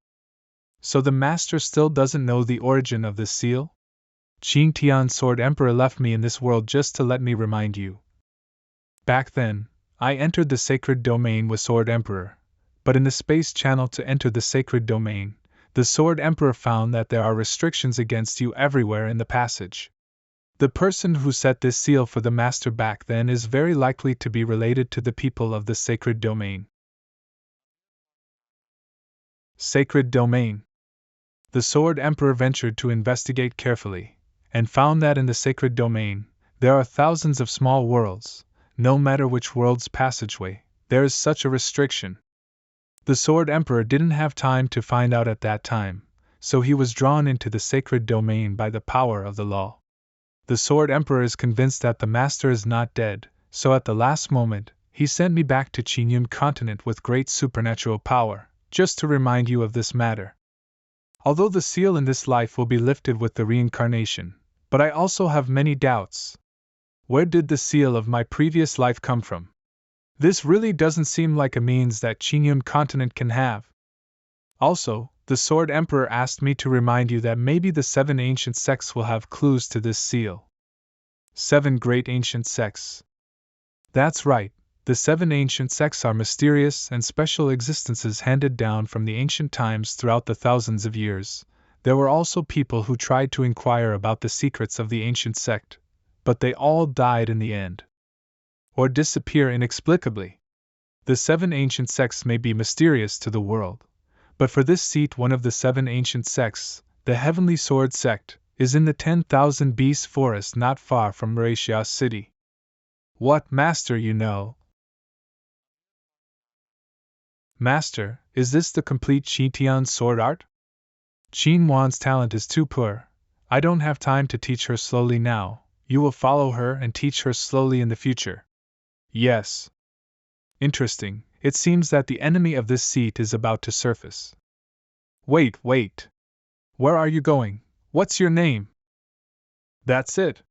So the master still doesn't know the origin of this seal? Qin Tian Sword Emperor left me in this world just to let me remind you. Back then, I entered the sacred domain with Sword Emperor, but in the space channel to enter the sacred domain, the Sword Emperor found that there are restrictions against you everywhere in the passage. The person who set this seal for the master back then is very likely to be related to the people of the sacred domain. Sacred domain. The Sword Emperor ventured to investigate carefully, and found that in the sacred domain, There are thousands of small worlds. No matter which world's passageway, there is such a restriction. The Sword Emperor didn't have time to find out at that time, so he was drawn into the sacred domain by the power of the law. The Sword Emperor is convinced that the Master is not dead, so at the last moment, he sent me back to Qingyun continent with great supernatural power, just to remind you of this matter. Although the seal in this life will be lifted with the reincarnation, but I also have many doubts. Where did the seal of my previous life come from? This really doesn't seem like a means that Qingyun continent can have. Also, the Sword Emperor asked me to remind you that maybe the 7 ancient sects will have clues to this seal. 7 great ancient sects. That's right, the 7 ancient sects are mysterious and special existences handed down from the ancient times throughout the thousands of years. There were also people who tried to inquire about the secrets of the ancient sect, but they all died in the end. Or disappear inexplicably. The 7 ancient sects may be mysterious to the world, but for this seat one of the 7 ancient sects, the Heavenly Sword sect, is in the 10,000 Beast forest not far from Reincarnation city. What, Master, you know? Master, is this the complete Qi Tian's sword art? Qin Wan's talent is too poor. I don't have time to teach her slowly now. You will follow her and teach her slowly in the future. Yes. Interesting, it seems that the enemy of this seat is about to surface. Wait. Where are you going? What's your name? That's it.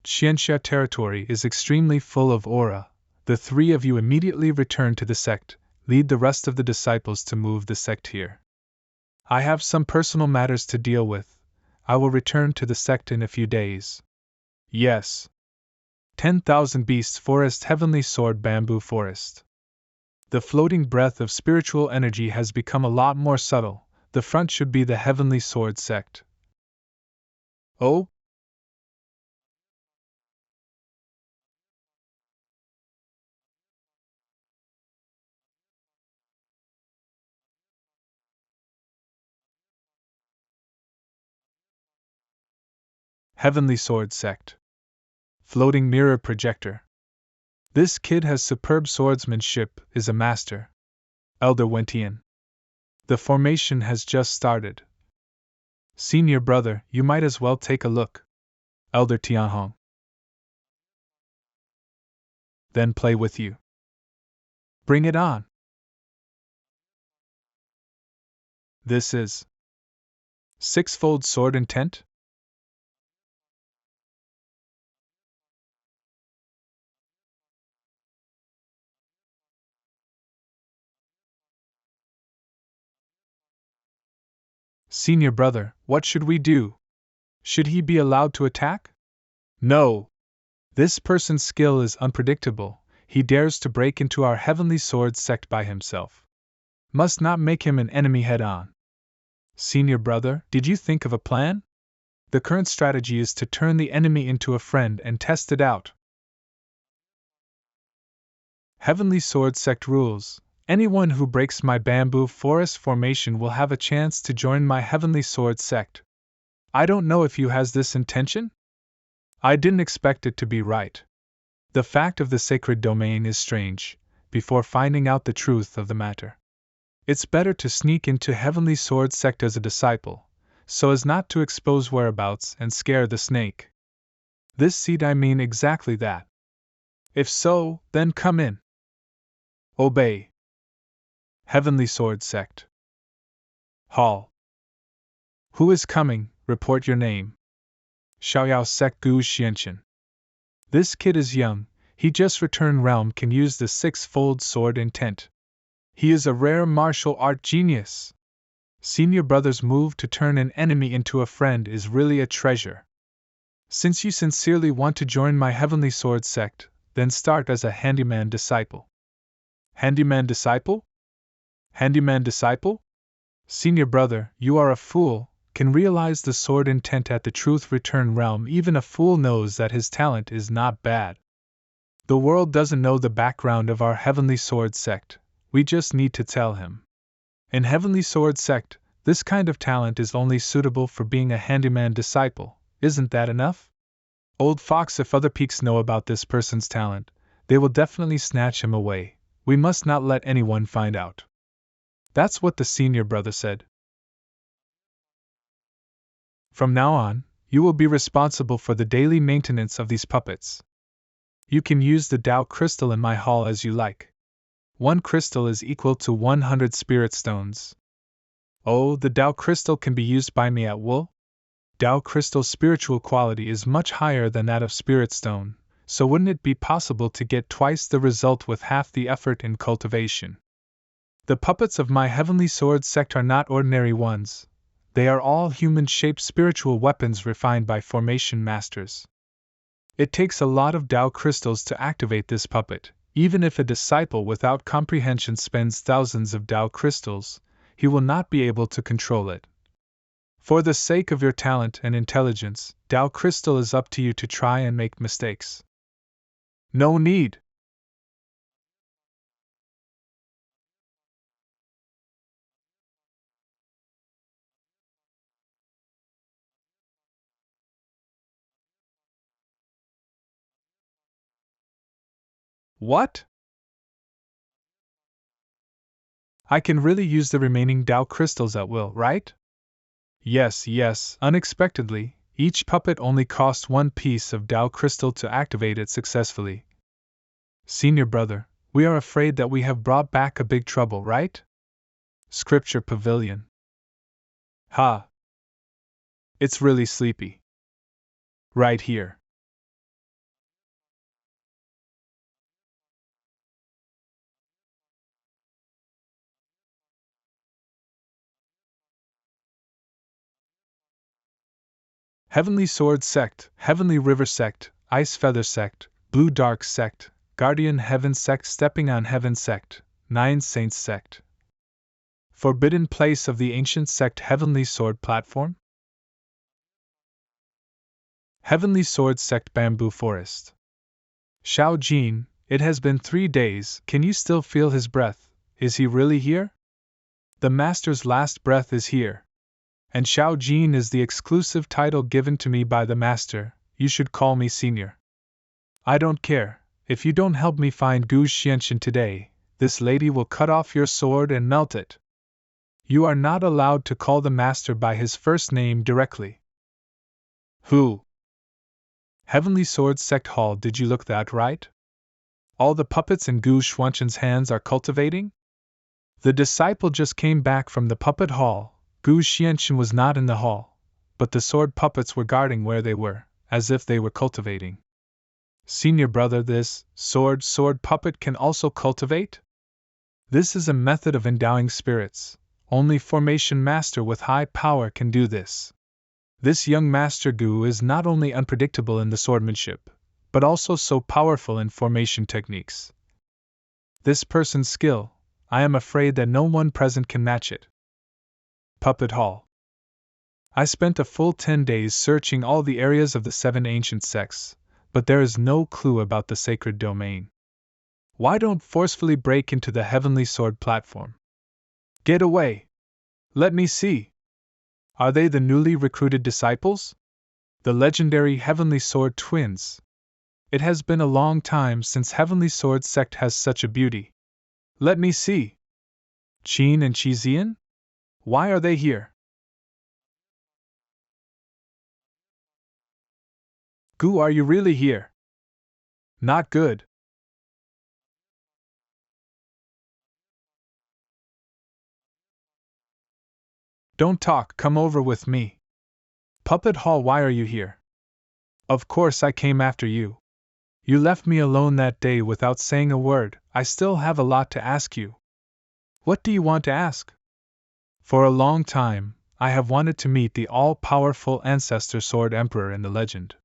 Xianxia territory is extremely full of aura. The 3 of you immediately return to the sect, lead the rest of the disciples to move the sect here. I have some personal matters to deal with. I will return to the sect in a few days. Yes. 10,000 Beasts Forest, Heavenly Sword Bamboo Forest. The floating breath of spiritual energy has become a lot more subtle. The front should be the Heavenly Sword sect. Oh? Heavenly Sword sect. Floating mirror projector. This kid has superb swordsmanship, is a master. Elder Wentian. The formation has just started. Senior brother, you might as well take a look. Elder Tianhong. Then play with you. Bring it on. This is sixfold sword intent? Senior brother, what should we do? Should he be allowed to attack? No. This person's skill is unpredictable. He dares to break into our Heavenly Sword sect by himself. Must not make him an enemy head-on. Senior brother, did you think of a plan? The current strategy is to turn the enemy into a friend and test it out. Heavenly Sword sect rules. Anyone who breaks my bamboo forest formation will have a chance to join my Heavenly Sword sect. I don't know if you has this intention? I didn't expect it to be right. The fact of the sacred domain is strange, before finding out the truth of the matter. It's better to sneak into Heavenly Sword sect as a disciple, so as not to expose whereabouts and scare the snake. This seat, I mean exactly that. If so, then come in. Obey. Heavenly Sword sect. Hall. Who is coming? Report your name. Xiaoyao sect Gu Xianqian. This kid is young, he just returned realm, can use the sixfold sword intent. He is a rare martial art genius. Senior brother's move to turn an enemy into a friend is really a treasure. Since you sincerely want to join my Heavenly Sword sect, then start as a handyman disciple. Handyman disciple? Handyman disciple? Senior brother, you are a fool, can realize the sword intent at the truth return realm. Even a fool knows that his talent is not bad. The world doesn't know the background of our Heavenly Sword sect, we just need to tell him. In Heavenly Sword sect, this kind of talent is only suitable for being a handyman disciple, isn't that enough? Old fox, if other peaks know about this person's talent, they will definitely snatch him away. We must not let anyone find out. That's what the senior brother said. From now on, you will be responsible for the daily maintenance of these puppets. You can use the Tao crystal in my hall as you like. 1 crystal is equal to 100 spirit stones. Oh, the Tao crystal can be used by me at will? Tao crystal's spiritual quality is much higher than that of spirit stone, so wouldn't it be possible to get twice the result with half the effort in cultivation? The puppets of my heavenly sword sect are not ordinary ones. They are all human-shaped spiritual weapons refined by formation masters. It takes a lot of Tao crystals to activate this puppet. Even if a disciple without comprehension spends thousands of Tao crystals, he will not be able to control it. For the sake of your talent and intelligence, Tao crystal is up to you to try and make mistakes. No need. What? I can really use the remaining Tao crystals at will, right? Yes, unexpectedly, each puppet only cost 1 piece of Tao crystal to activate it successfully. Senior brother, we are afraid that we have brought back a big trouble, right? Scripture Pavilion. Ha! It's really sleepy. Right here. Heavenly Sword Sect, Heavenly River Sect, Ice Feather Sect, Blue Dark Sect, Guardian Heaven Sect, Stepping on Heaven Sect, 9 Saints Sect. Forbidden Place of the Ancient Sect, Heavenly Sword Platform? Heavenly Sword Sect, Bamboo Forest. Xiao Jin, it has been 3 days, can you still feel his breath? Is he really here? The Master's last breath is here. And Xiao Jin is the exclusive title given to me by the Master. You should call me Senior. I don't care. If you don't help me find Gu Xianxian today, this lady will cut off your sword and melt it. You are not allowed to call the Master by his first name directly. Who? Heavenly Sword Sect Hall, did you look that right? All the puppets in Gu Xuanxian's hands are cultivating? The disciple just came back from the puppet hall. Gu Xianxian was not in the hall, but the sword puppets were guarding where they were, as if they were cultivating. Senior brother, this sword puppet can also cultivate? This is a method of endowing spirits. Only formation master with high power can do this. This young Master Gu is not only unpredictable in the swordmanship, but also so powerful in formation techniques. This person's skill, I am afraid that no one present can match it. Puppet Hall. I spent a full 10 days searching all the areas of the 7 ancient sects, but there is no clue about the sacred domain. Why don't forcefully break into the Heavenly Sword platform? Get away! Let me see! Are they the newly recruited disciples? The legendary Heavenly Sword twins. It has been a long time since Heavenly Sword sect has such a beauty. Let me see! Qin and Qizian? Why are they here? Gu, are you really here? Not good. Don't talk, come over with me. Puppet Hall, why are you here? Of course I came after you. You left me alone that day without saying a word. I still have a lot to ask you. What do you want to ask? For a long time, I have wanted to meet the all-powerful ancestor Sword Emperor in the legend.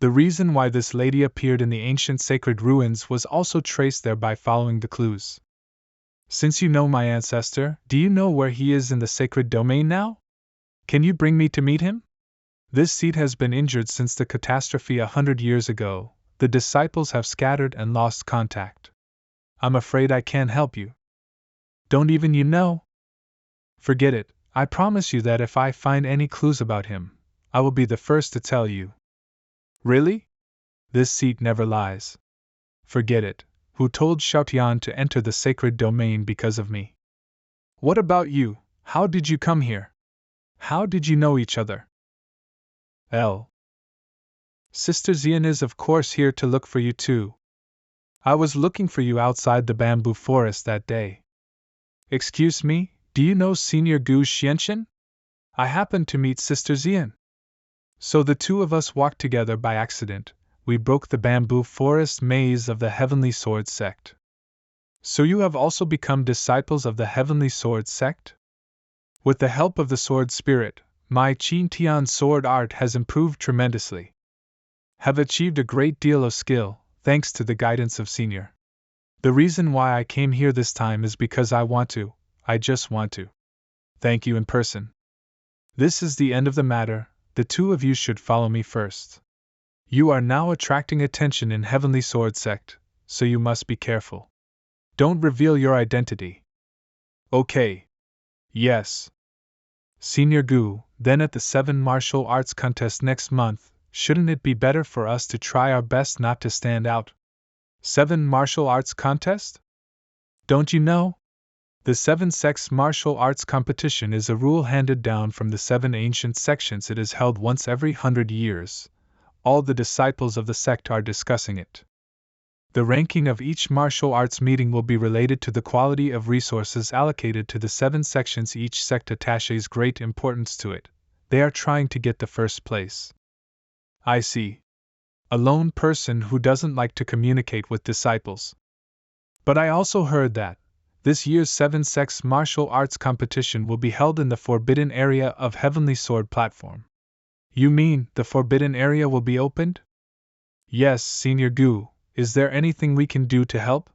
The reason why this lady appeared in the ancient sacred ruins was also traced there by following the clues. Since you know my ancestor, do you know where he is in the sacred domain now? Can you bring me to meet him? This seed has been injured since the catastrophe 100 years ago. The disciples have scattered and lost contact. I'm afraid I can't help you. Don't even you know? Forget it. I promise you that if I find any clues about him, I will be the first to tell you. Really? This seat never lies. Forget it. Who told Xiaotian to enter the sacred domain because of me? What about you? How did you come here? How did you know each other? L. Sister Xian is of course here to look for you too. I was looking for you outside the bamboo forest that day. Excuse me, do you know Senior Gu Xianxian? I happened to meet Sister Xian. So the two of us walked together by accident. We broke the bamboo forest maze of the Heavenly Sword sect. So you have also become disciples of the Heavenly Sword sect? With the help of the Sword Spirit, my Qin Tian sword art has improved tremendously. Have achieved a great deal of skill, thanks to the guidance of Senior. The reason why I came here this time is because I just want to. Thank you in person. This is the end of the matter, the two of you should follow me first. You are now attracting attention in Heavenly Sword sect, so you must be careful. Don't reveal your identity. Okay. Yes. Senior Gu, then at the 7 martial arts contest next month, shouldn't it be better for us to try our best not to stand out? 7 martial arts contest? Don't you know? The 7 sects martial arts competition is a rule handed down from the 7 ancient sections. It is held once every 100 years. All the disciples of the sect are discussing it. The ranking of each martial arts meeting will be related to the quality of resources allocated to the 7 sections. Each sect attaches great importance to it. They are trying to get the first place. I see. A lone person who doesn't like to communicate with disciples. But I also heard that this year's 7 sects martial arts competition will be held in the forbidden area of Heavenly Sword platform. You mean the forbidden area will be opened? Yes, Senior Gu. Is there anything we can do to help?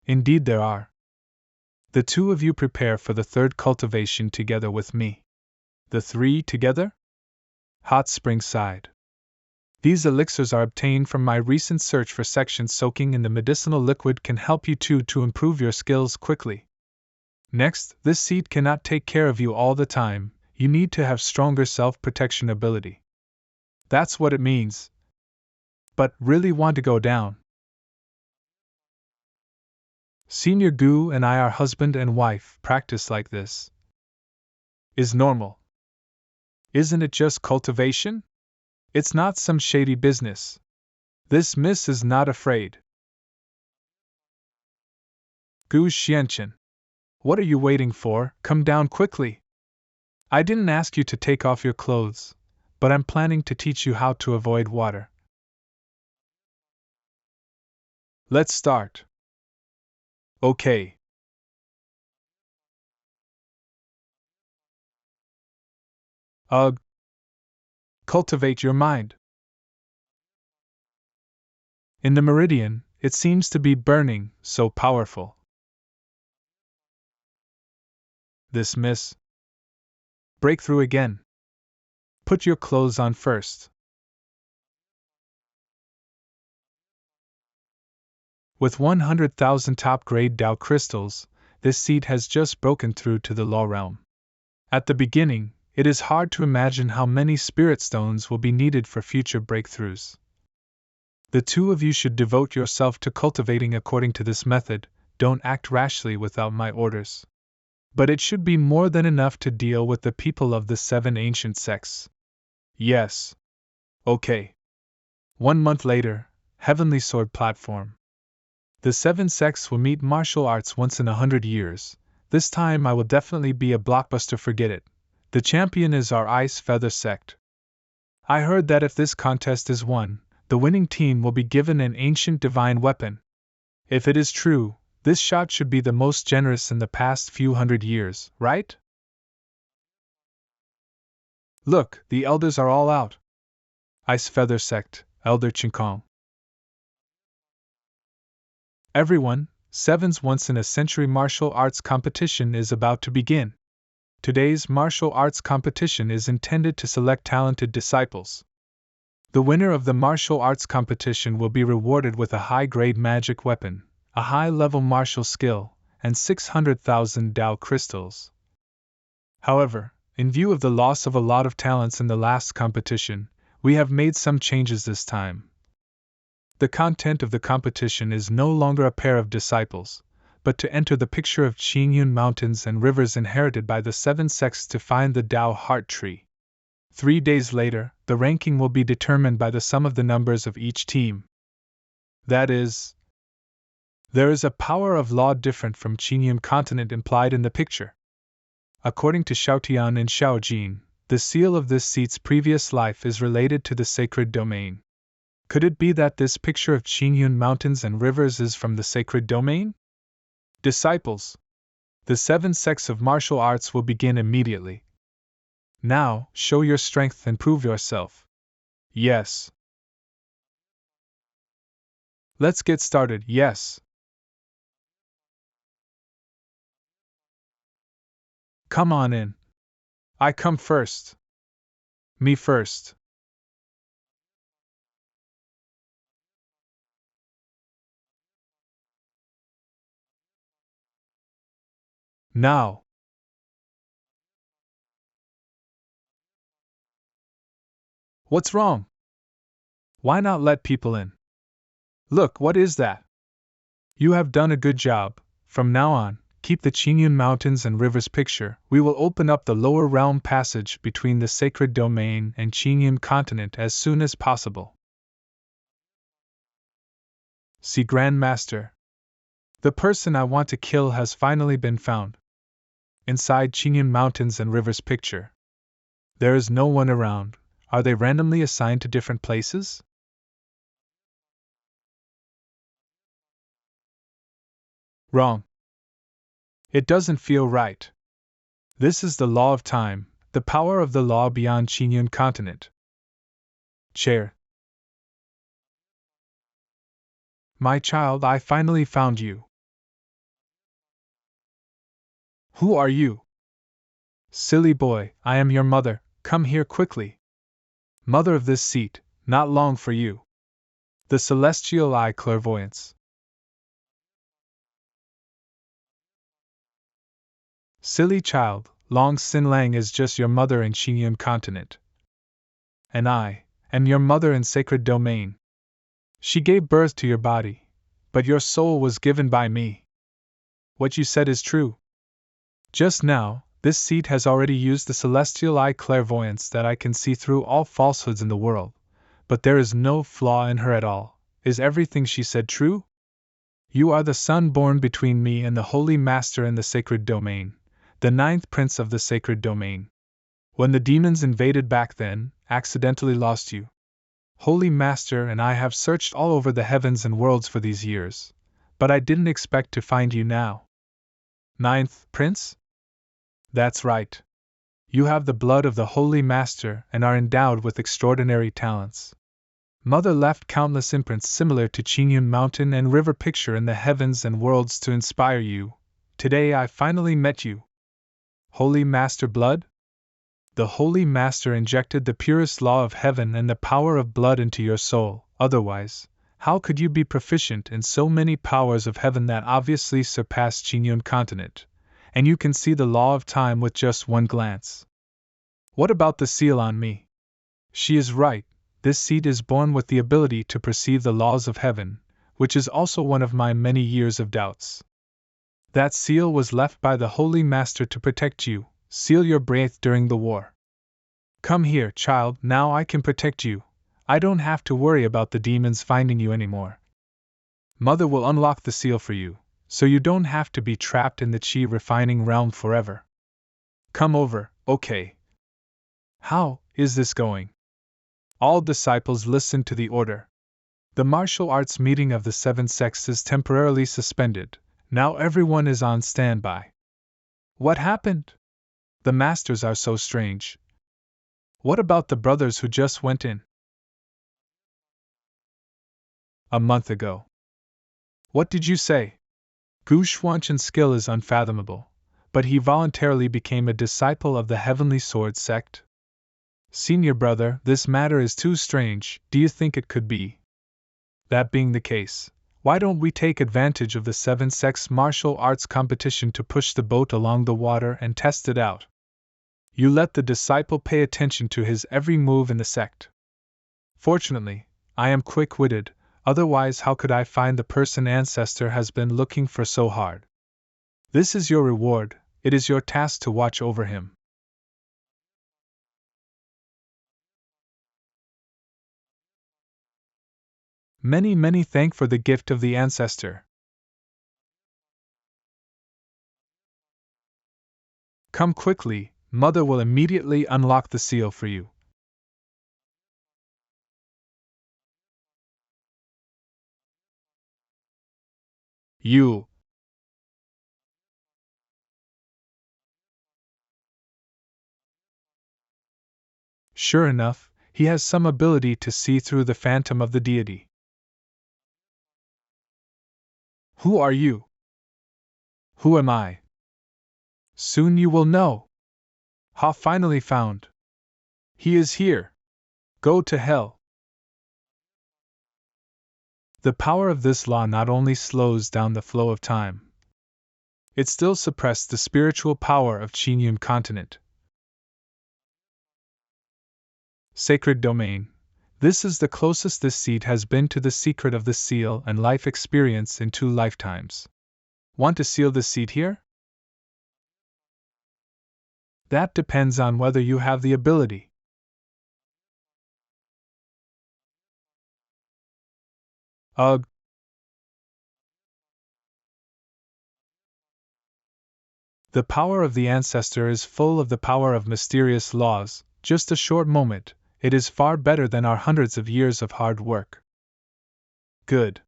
Indeed there are. The two of you prepare for the 3rd cultivation together with me. The 3 together? Hot Spring sighed. These elixirs are obtained from my recent search for sections. Soaking in the medicinal liquid can help you too to improve your skills quickly. Next, this seed cannot take care of you all the time. You need to have stronger self-protection ability. That's what it means. But really want to go down. Senior Gu and I are husband and wife. Practice like this is normal. Isn't it just cultivation? It's not some shady business. This miss is not afraid. Gu Xianqian. What are you waiting for? Come down quickly. I didn't ask you to take off your clothes, but I'm planning to teach you how to avoid water. Let's start. Okay. Ugh. Cultivate your mind. In the meridian, it seems to be burning, so powerful. This miss. Breakthrough again. Put your clothes on first. With 100,000 top-grade Dao crystals, this seed has just broken through to the law realm. At the beginning, it is hard to imagine how many spirit stones will be needed for future breakthroughs. The two of you should devote yourself to cultivating according to this method. Don't act rashly without my orders. But it should be more than enough to deal with the people of the 7 ancient sects. Yes. Okay. 1 month later, Heavenly Sword platform. The 7 sects will meet martial arts once in 100 years. This time I will definitely be a blockbuster. Forget it. The champion is our Ice Feather sect. I heard that if this contest is won, the winning team will be given an ancient divine weapon. If it is true, this shot should be the most generous in the past few 100 years, right? Look, the elders are all out. Ice Feather sect, Elder Chinkong. Everyone, 7's once-in-a-century martial arts competition is about to begin. Today's martial arts competition is intended to select talented disciples. The winner of the martial arts competition will be rewarded with a high-grade magic weapon, a high-level martial skill, and 600,000 Dao crystals. However, in view of the loss of a lot of talents in the last competition, we have made some changes this time. The content of the competition is no longer a pair of disciples, but to enter the picture of Qingyun mountains and rivers inherited by the 7 sects to find the Tao Heart Tree. 3 days later, the ranking will be determined by the sum of the numbers of each team. That is, there is a power of law different from Qingyun continent implied in the picture. According to Xiaotian and Xiaojin, the seal of this seat's previous life is related to the sacred domain. Could it be that this picture of Qingyun mountains and rivers is from the sacred domain? Disciples, the 7 sects of martial arts will begin immediately. Now, show your strength and prove yourself. Yes. Let's get started, yes. Come on in. I come first. Me first. Now. What's wrong? Why not let people in? Look, what is that? You have done a good job. From now on, keep the Qingyun mountains and rivers picture. We will open up the lower realm passage between the sacred domain and Qingyun continent as soon as possible. See, Grand Master. The person I want to kill has finally been found. Inside Qingyun mountains and rivers picture. There is no one around. Are they randomly assigned to different places? Wrong. It doesn't feel right. This is the law of time, the power of the law beyond Qingyun continent. Chair. My child, I finally found you. Who are you? Silly boy, I am your mother, come here quickly. Mother of this seat, not long for you. The celestial eye clairvoyance. Silly child, Long Sin Lang is just your mother in Qingyun continent. And I am your mother in sacred domain. She gave birth to your body, but your soul was given by me. What you said is true. Just now, this seat has already used the celestial eye clairvoyance that I can see through all falsehoods in the world, but there is no flaw in her at all. Is everything she said true? You are the son born between me and the Holy Master in the sacred domain, the 9th prince of the sacred domain. When the demons invaded back then, accidentally lost you. Holy Master and I have searched all over the heavens and worlds for these years, but I didn't expect to find you now. 9th prince? That's right. You have the blood of the Holy Master and are endowed with extraordinary talents. Mother left countless imprints similar to Qingyun mountain and river picture in the heavens and worlds to inspire you. Today I finally met you. Holy Master blood? The Holy Master injected the purest law of heaven and the power of blood into your soul, otherwise, how could you be proficient in so many powers of heaven that obviously surpass Qingyun continent? And you can see the law of time with just one glance. What about the seal on me? She is right, this seed is born with the ability to perceive the laws of heaven, which is also one of my many years of doubts. That seal was left by the Holy Master to protect you, seal your breath during the war. Come here, child, now I can protect you. I don't have to worry about the demons finding you anymore. Mother will unlock the seal for you, so you don't have to be trapped in the Qi refining realm forever. Come over, okay. How is this going? All disciples listen to the order. The martial arts meeting of the 7 sects is temporarily suspended. Now everyone is on standby. What happened? The masters are so strange. What about the brothers who just went in? A month ago. What did you say? Gu Xuanchen's skill is unfathomable, but he voluntarily became a disciple of the Heavenly Sword sect. Senior brother, this matter is too strange. Do you think it could be? That being the case, why don't we take advantage of the 7 sects martial arts competition to push the boat along the water and test it out? You let the disciple pay attention to his every move in the sect. Fortunately, I am quick-witted. Otherwise, how could I find the person ancestor has been looking for so hard? This is your reward, it is your task to watch over him. Many thank for the gift of the ancestor. Come quickly, Mother will immediately unlock the seal for you. You. Sure enough, he has some ability to see through the phantom of the deity. Who are you? Who am I? Soon you will know. Ha, finally found. He is here. Go to hell. The power of this law not only slows down the flow of time, it still suppressed the spiritual power of Qinyun continent. Sacred domain. This is the closest this seed has been to the secret of the seal and life experience in 2 lifetimes. Want to seal the seed here? That depends on whether you have the ability. Ugh. The power of the ancestor is full of the power of mysterious laws. Just a short moment, it is far better than our hundreds of years of hard work. Good.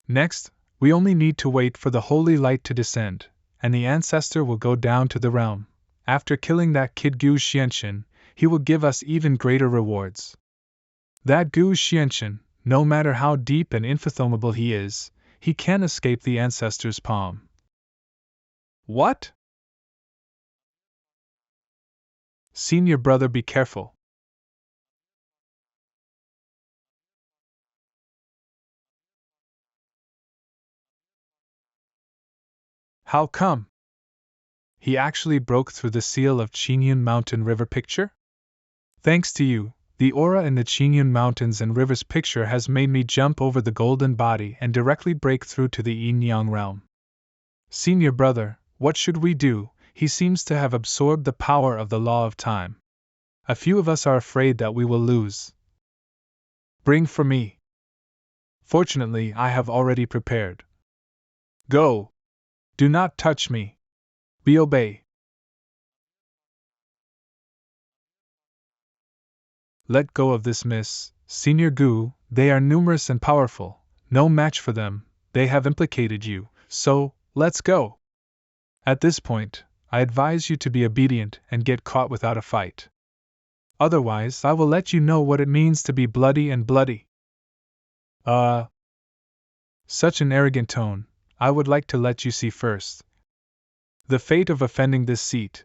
Next, we only need to wait for the holy light to descend, and the ancestor will go down to the realm. After killing that kid Gu Xianxin, he will give us even greater rewards. That Gu Xianxin, no matter how deep and infathomable he is, he can't escape the ancestor's palm. What? Senior brother, be careful. How come? He actually broke through the seal of Qinyun Mountain River picture? Thanks to you, the aura in the Qinyun Mountains and Rivers picture has made me jump over the golden body and directly break through to the yin-yang realm. Senior brother, what should we do? He seems to have absorbed the power of the law of time. A few of us are afraid that we will lose. Bring for me. Fortunately, I have already prepared. Go. Do not touch me. Be obey. Let go of this, Miss Senior Gu, they are numerous and powerful, no match for them, they have implicated you, so, let's go. At this point, I advise you to be obedient and get caught without a fight. Otherwise, I will let you know what it means to be bloody and bloody. Such an arrogant tone, I would like to let you see first the fate of offending this seat.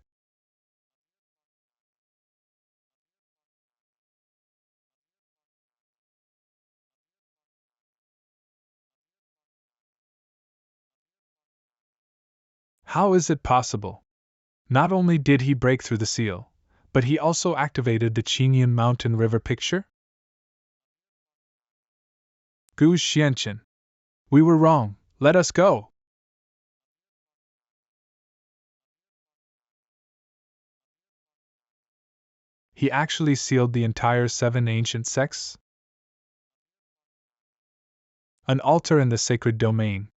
How is it possible? Not only did he break through the seal, but he also activated the Qinyun Mountain River picture? Gu Xianqin. We were wrong, let us go! He actually sealed the entire 7 ancient sects? An altar in the sacred domain.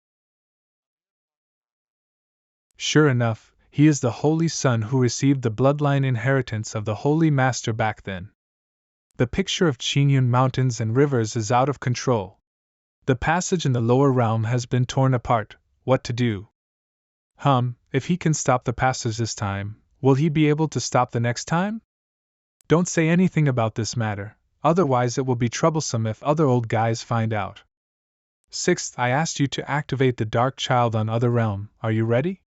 Sure enough, he is the Holy Son who received the bloodline inheritance of the Holy Master back then. The picture of Qinyun Mountains and Rivers is out of control. The passage in the lower realm has been torn apart. What to do? If he can stop the passage this time, will he be able to stop the next time? Don't say anything about this matter, otherwise it will be troublesome if other old guys find out. Sixth, I asked you to activate the Dark Child on Other Realm, are you ready?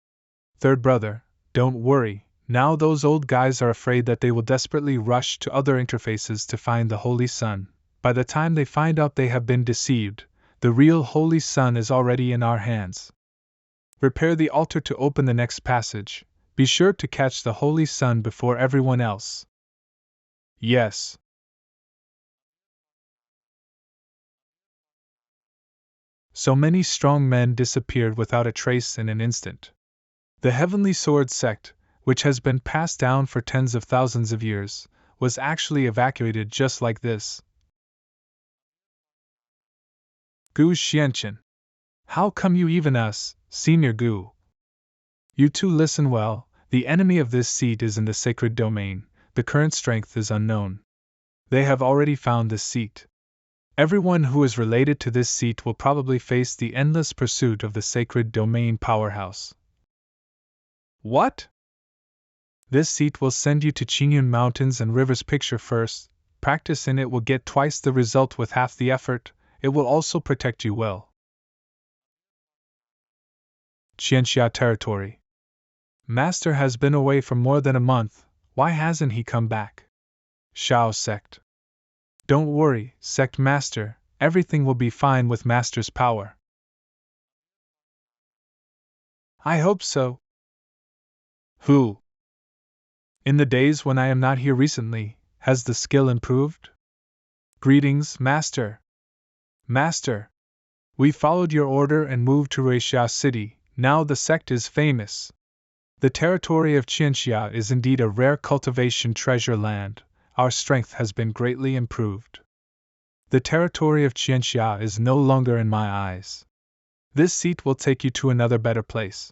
Third brother, don't worry, now those old guys are afraid that they will desperately rush to other interfaces to find the Holy Sun. By the time they find out they have been deceived, the real Holy Sun is already in our hands. Prepare the altar to open the next passage. Be sure to catch the Holy Sun before everyone else. Yes. So many strong men disappeared without a trace in an instant. The Heavenly Sword sect, which has been passed down for tens of thousands of years, was actually evacuated just like this. Gu Xianchen. How come you even us, Senior Gu? You two listen well, the enemy of this seat is in the sacred domain, the current strength is unknown. They have already found this seat. Everyone who is related to this seat will probably face the endless pursuit of the sacred domain powerhouse. What? This seat will send you to Qingyun Mountains and Rivers. Picture first, practice in it will get twice the result with half the effort, it will also protect you well. Qianxia territory. Master has been away for more than a month, why hasn't he come back? Xiao sect. Don't worry, sect master, everything will be fine with master's power. I hope so. Who? In the days when I am not here recently, has the skill improved? Greetings, master. Master. We followed your order and moved to Ruixia City, now the sect is famous. The territory of Qianxia is indeed a rare cultivation treasure land, our strength has been greatly improved. The territory of Qianxia is no longer in my eyes. This seat will take you to another better place.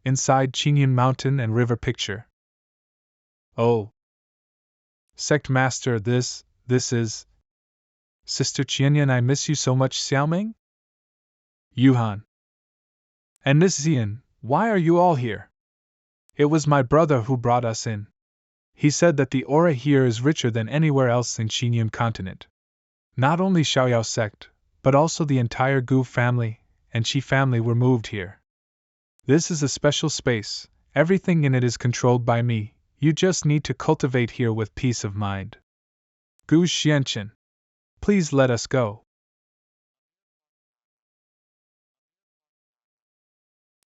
Inside Qingyun Mountain and River. Picture. Oh. Sect Master, this is. Sister Qianyan, I miss you so much, Xiaoming? Yuhan. And Miss Xian, why are you all here? It was my brother who brought us in. He said that the aura here is richer than anywhere else in Qingyun continent. Not only Xiaoyao sect, but also the entire Gu family and Qi family were moved here. This is a special space, everything in it is controlled by me, you just need to cultivate here with peace of mind. Gu Xianchen. Please let us go.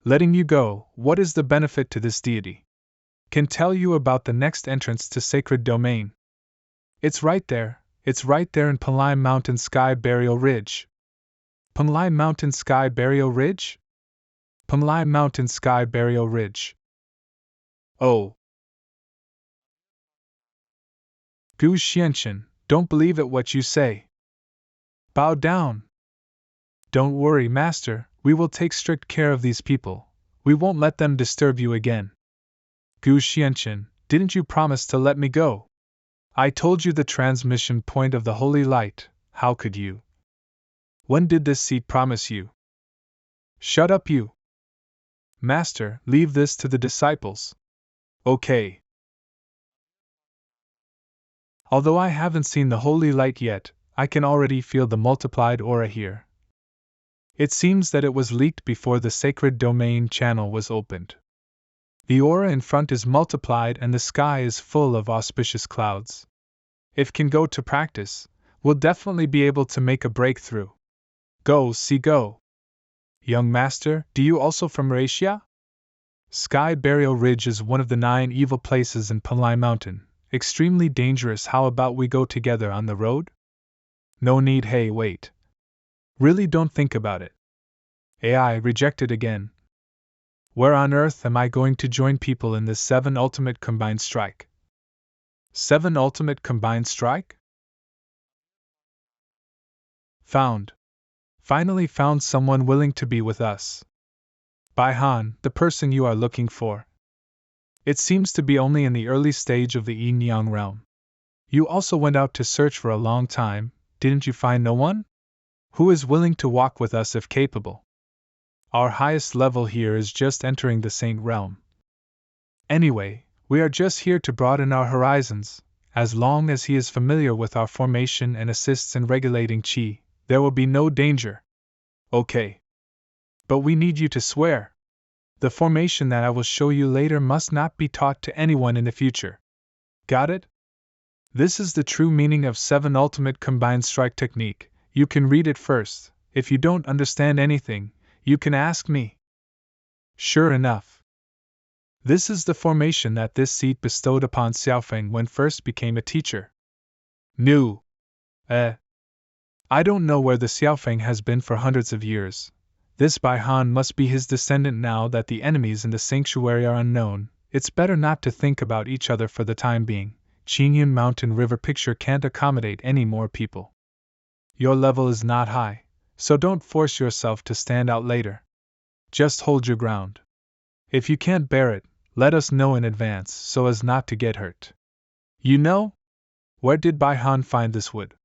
Letting you go, what is the benefit to this deity? Can tell you about the next entrance to sacred domain. It's right there in Panlai Mountain Sky Burial Ridge. Panlai Mountain Sky Burial Ridge? Panlai Mountain Sky Burial Ridge. Oh. Gu Xianchen, don't believe it what you say. Bow down. Don't worry, master, we will take strict care of these people. We won't let them disturb you again. Gu Xianchen, didn't you promise to let me go? I told you the transmission point of the holy light, how could you? When did this seat promise you? Shut up, you. Master, leave this to the disciples. Okay. Although I haven't seen the holy light yet, I can already feel the multiplied aura here. It seems that it was leaked before the sacred domain channel was opened. The aura in front is multiplied and the sky is full of auspicious clouds. If can go to practice, we'll definitely be able to make a breakthrough. Go, see, go. Young master, do you also from Ruixia? Sky Burial Ridge is one of the 9 evil places in Panlai Mountain, extremely dangerous. How about we go together on the road? No need, hey, wait. Really don't think about it. AI rejected again. Where on earth am I going to join people in this 7 ultimate combined strike? 7 ultimate combined strike? Found. Finally found someone willing to be with us. Bai Han, the person you are looking for. It seems to be only in the early stage of the yin-yang realm. You also went out to search for a long time, didn't you find no one? Who is willing to walk with us if capable? Our highest level here is just entering the saint realm. Anyway, we are just here to broaden our horizons. As long as he is familiar with our formation and assists in regulating qi, there will be no danger. Okay. But we need you to swear. The formation that I will show you later must not be taught to anyone in the future. Got it? This is the true meaning of 7 ultimate combined strike technique. You can read it first. If you don't understand anything, you can ask me. Sure enough. This is the formation that this seat bestowed upon Xiaofeng when first became a teacher. New. Eh. I don't know where the Xiaofeng has been for hundreds of years. This Bai Han must be his descendant now that the enemies in the sanctuary are unknown. It's better not to think about each other for the time being. Qingyun Mountain River picture can't accommodate any more people. Your level is not high, so don't force yourself to stand out later. Just hold your ground. If you can't bear it, let us know in advance so as not to get hurt. You know? Where did Bai Han find this wood?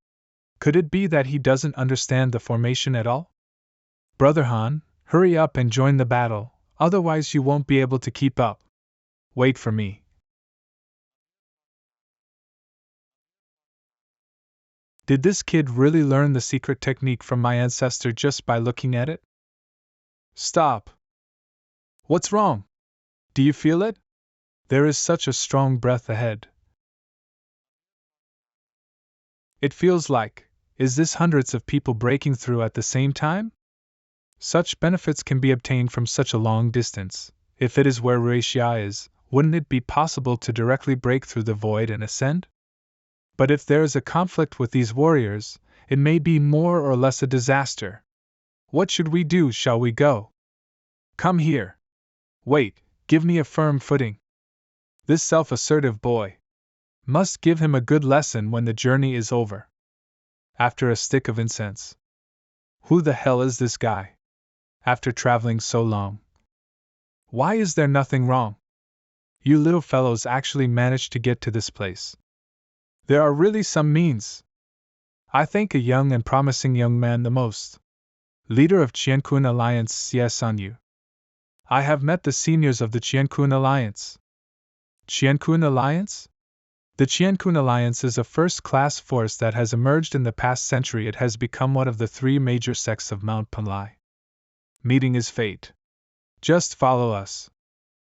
Could it be that he doesn't understand the formation at all? Brother Han, hurry up and join the battle, otherwise you won't be able to keep up. Wait for me. Did this kid really learn the secret technique from my ancestor just by looking at it? Stop. What's wrong? Do you feel it? There is such a strong breath ahead. It feels like, is this hundreds of people breaking through at the same time? Such benefits can be obtained from such a long distance. If it is where Ruixia is, wouldn't it be possible to directly break through the void and ascend? But if there is a conflict with these warriors, it may be more or less a disaster. What should we do? Shall we go? Come here. Wait, give me a firm footing. This self-assertive boy. Must give him a good lesson when the journey is over. After a stick of incense. Who the hell is this guy? After traveling so long. Why is there nothing wrong? You little fellows actually managed to get to this place. There are really some means. I thank a young and promising young man the most. Leader of Qiankun Alliance Xie Sanyu. I have met the seniors of the Qiankun Alliance. Qiankun Alliance? The Qiankun Alliance is a first-class force that has emerged in the past century. It has become one of the three major sects of Mount Panlai. Meeting is fate. Just follow us.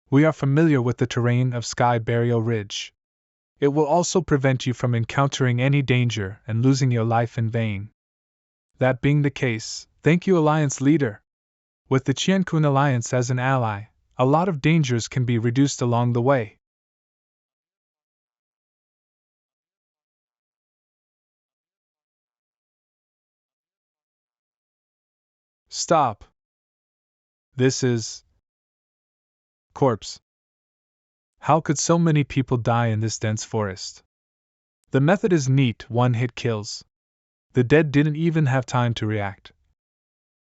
We are familiar with the terrain of Sky Burial Ridge. It will also prevent you from encountering any danger and losing your life in vain. That being the case, thank you, Alliance Leader. With the Qiankun Alliance as an ally, a lot of dangers can be reduced along the way. Stop. This is corpse. How could so many people die in this dense forest? The method is neat, one hit kills. The dead didn't even have time to react.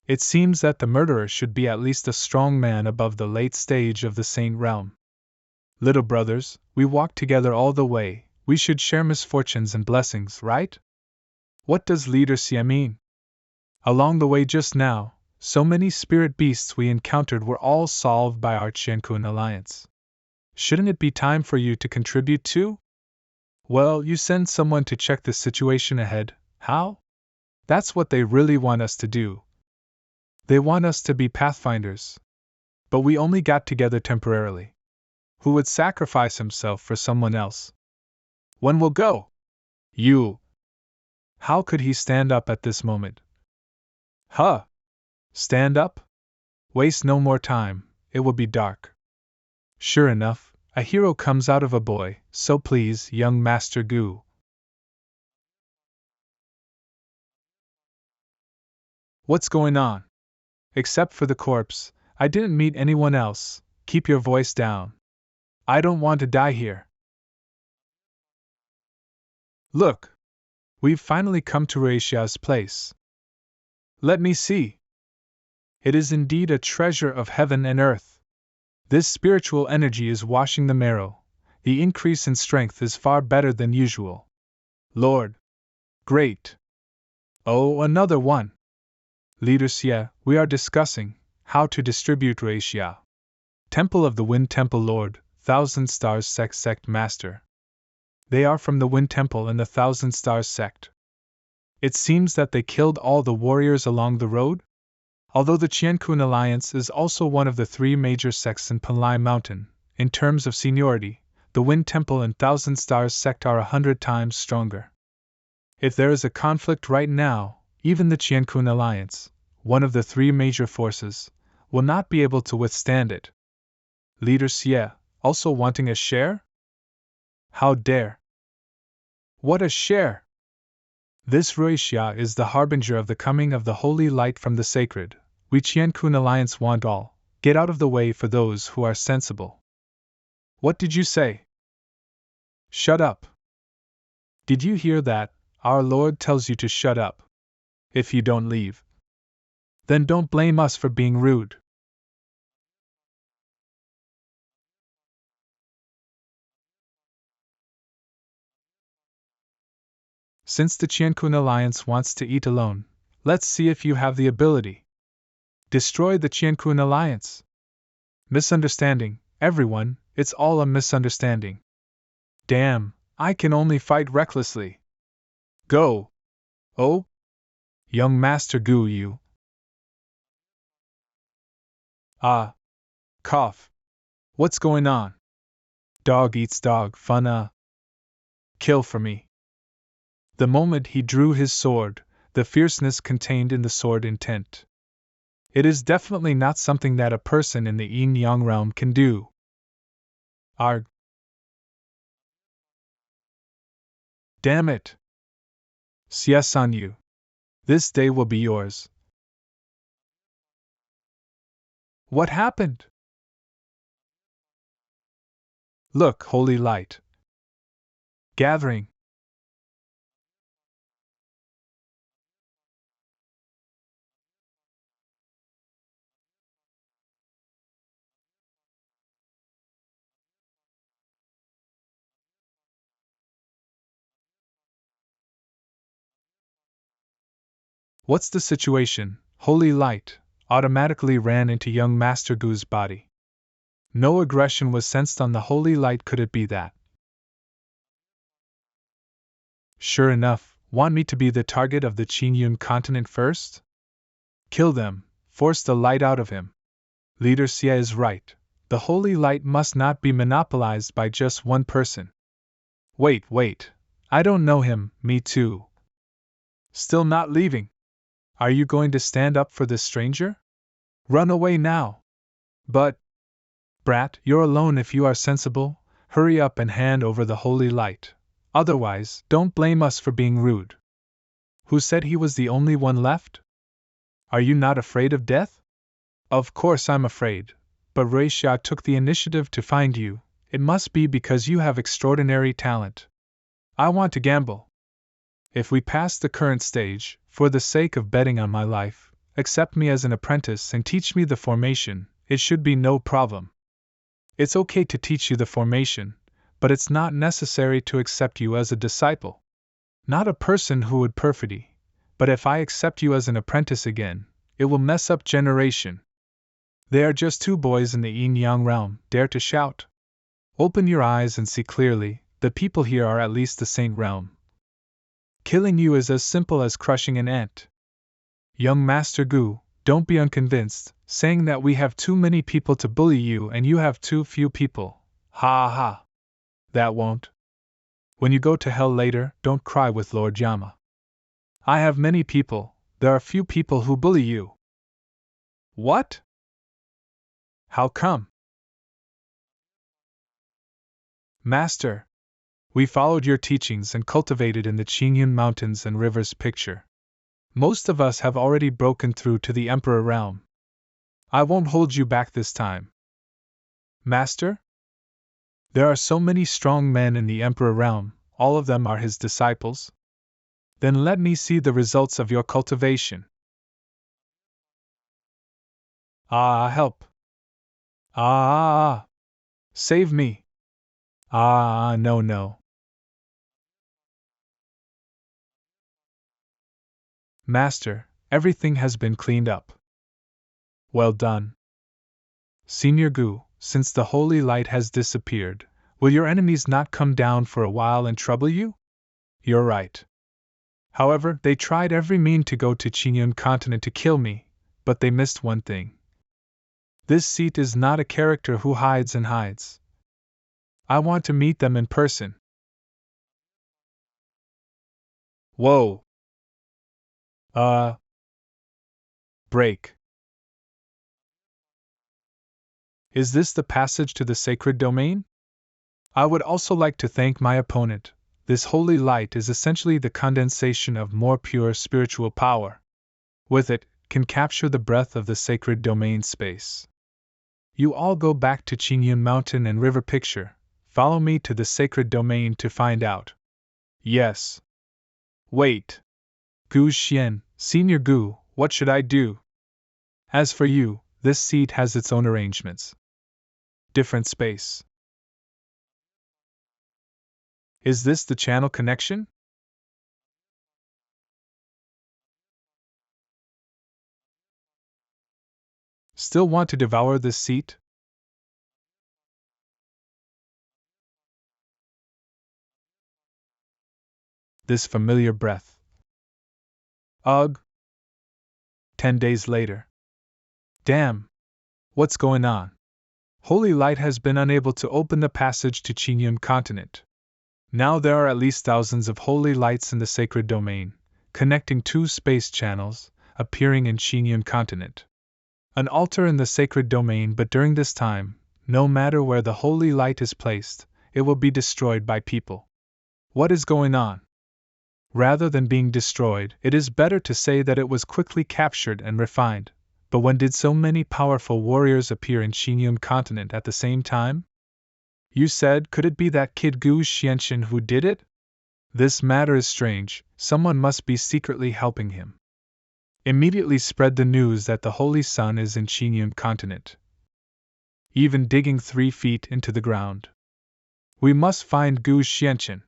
It seems that the murderer should be at least a strong man above the late stage of the saint realm. Little brothers, we walked together all the way, we should share misfortunes and blessings, right? What does Leader Xie mean? Along the way just now, so many spirit beasts we encountered were all solved by our Qiankun Alliance. Shouldn't it be time for you to contribute too? Well, you send someone to check the situation ahead. How? That's what they really want us to do. They want us to be pathfinders. But we only got together temporarily. Who would sacrifice himself for someone else? When will go? You. How could he stand up at this moment? Huh? Stand up? Waste no more time, it will be dark. Sure enough, a hero comes out of a boy, so please, young Master Gu. What's going on? Except for the corpse, I didn't meet anyone else. Keep your voice down. I don't want to die here. Look! We've finally come to Ruixia's place. Let me see. It is indeed a treasure of heaven and earth. This spiritual energy is washing the marrow. The increase in strength is far better than usual. Lord! Great! Oh, another one! Leader Xie, we are discussing how to distribute Ruixia. Temple of the Wind Temple Lord, Thousand Stars Sect Master. They are from the Wind Temple and the Thousand Stars sect. It seems that they killed all the warriors along the road? Although the Qiankun Alliance is also one of the three major sects in Panlai Mountain, in terms of seniority, the Wind Temple and Thousand Stars sect are 100 times stronger. If there is a conflict right now, even the Qiankun Alliance, one of the three major forces, will not be able to withstand it. Leader Xie, also wanting a share? How dare! What a share! This Ruixia is the harbinger of the coming of the holy light from the sacred. We Qiankun Alliance want all. Get out of the way for those who are sensible. What did you say? Shut up. Did you hear that? Our Lord tells you to shut up. If you don't leave, then don't blame us for being rude. Since the Qiankun Alliance wants to eat alone, let's see if you have the ability. Destroy the Qiankun Alliance. Misunderstanding, everyone, it's all a misunderstanding. Damn, I can only fight recklessly. Go! Oh? Young Master Gu Yu. Ah. Cough. What's going on? Dog eats dog, fun. Kill for me. The moment he drew his sword, the fierceness contained in the sword intent. It is definitely not something that a person in the yin-yang realm can do. Arg. Damn it. Sias on you. This day will be yours. What happened? Look, holy light. Gathering. What's the situation? Holy light automatically ran into young Master Gu's body. No aggression was sensed on the holy light. Could it be that? Sure enough, want me to be the target of the Qingyun continent first? Kill them, force the light out of him. Leader Xie is right. The holy light must not be monopolized by just one person. Wait. I don't know him, me too. Still not leaving? Are you going to stand up for this stranger? Run away now. But, brat, you're alone. If you are sensible, hurry up and hand over the holy light. Otherwise, don't blame us for being rude. Who said he was the only one left? Are you not afraid of death? Of course I'm afraid, but Ruixia took the initiative to find you. It must be because you have extraordinary talent. I want to gamble. If we pass the current stage, for the sake of betting on my life, accept me as an apprentice and teach me the formation. It should be no problem. It's okay to teach you the formation, but it's not necessary to accept you as a disciple. Not a person who would perfidy, but if I accept you as an apprentice again, it will mess up generation. They are just two boys in the yin-yang realm, dare to shout. Open your eyes and see clearly, the people here are at least the saint realm. Killing you is as simple as crushing an ant. Young Master Gu, don't be unconvinced, saying that we have too many people to bully you and you have too few people. Ha ha. That won't. When you go to hell later, don't cry with Lord Yama. I have many people, there are few people who bully you. What? How come? Master, we followed your teachings and cultivated in the Qingyun mountains and rivers picture. Most of us have already broken through to the Emperor realm. I won't hold you back this time. Master? There are so many strong men in the Emperor realm, all of them are his disciples. Then let me see the results of your cultivation. Help! Save me! No. Master, everything has been cleaned up. Well done. Senior Gu, since the holy light has disappeared, will your enemies not come down for a while and trouble you? You're right. However, they tried every means to go to Qingyun continent to kill me, but they missed one thing. This seat is not a character who hides and hides. I want to meet them in person. Whoa. Break. Is this the passage to the sacred domain? I would also like to thank my opponent, This holy light is essentially the condensation of more pure spiritual power. With it, can capture the breadth of the sacred domain space. You all go back to Qingyun Mountain and River picture. Follow me to the sacred domain to find out. Yes. Wait. Gu Xian, Senior Gu, what should I do? As for you, this seat has its own arrangements. Different space. Is this the channel connection? Still want to devour this seat? This familiar breath. Ugh. 10 days later. Damn. What's going on? Holy Light has been unable to open the passage to Qingyun continent. Now there are at least thousands of holy lights in the sacred domain, connecting two space channels, appearing in Qingyun continent. An altar in the sacred domain, but during this time, no matter where the holy light is placed, it will be destroyed by people. What is going on? Rather than being destroyed, it is better to say that it was quickly captured and refined. But when did so many powerful warriors appear in Qingyun continent at the same time? You said, could it be that kid Gu Xianxian who did it? This matter is strange, someone must be secretly helping him. Immediately spread the news that the Holy Sun is in Qingyun continent. Even digging 3 feet into the ground. We must find Gu Xianxian.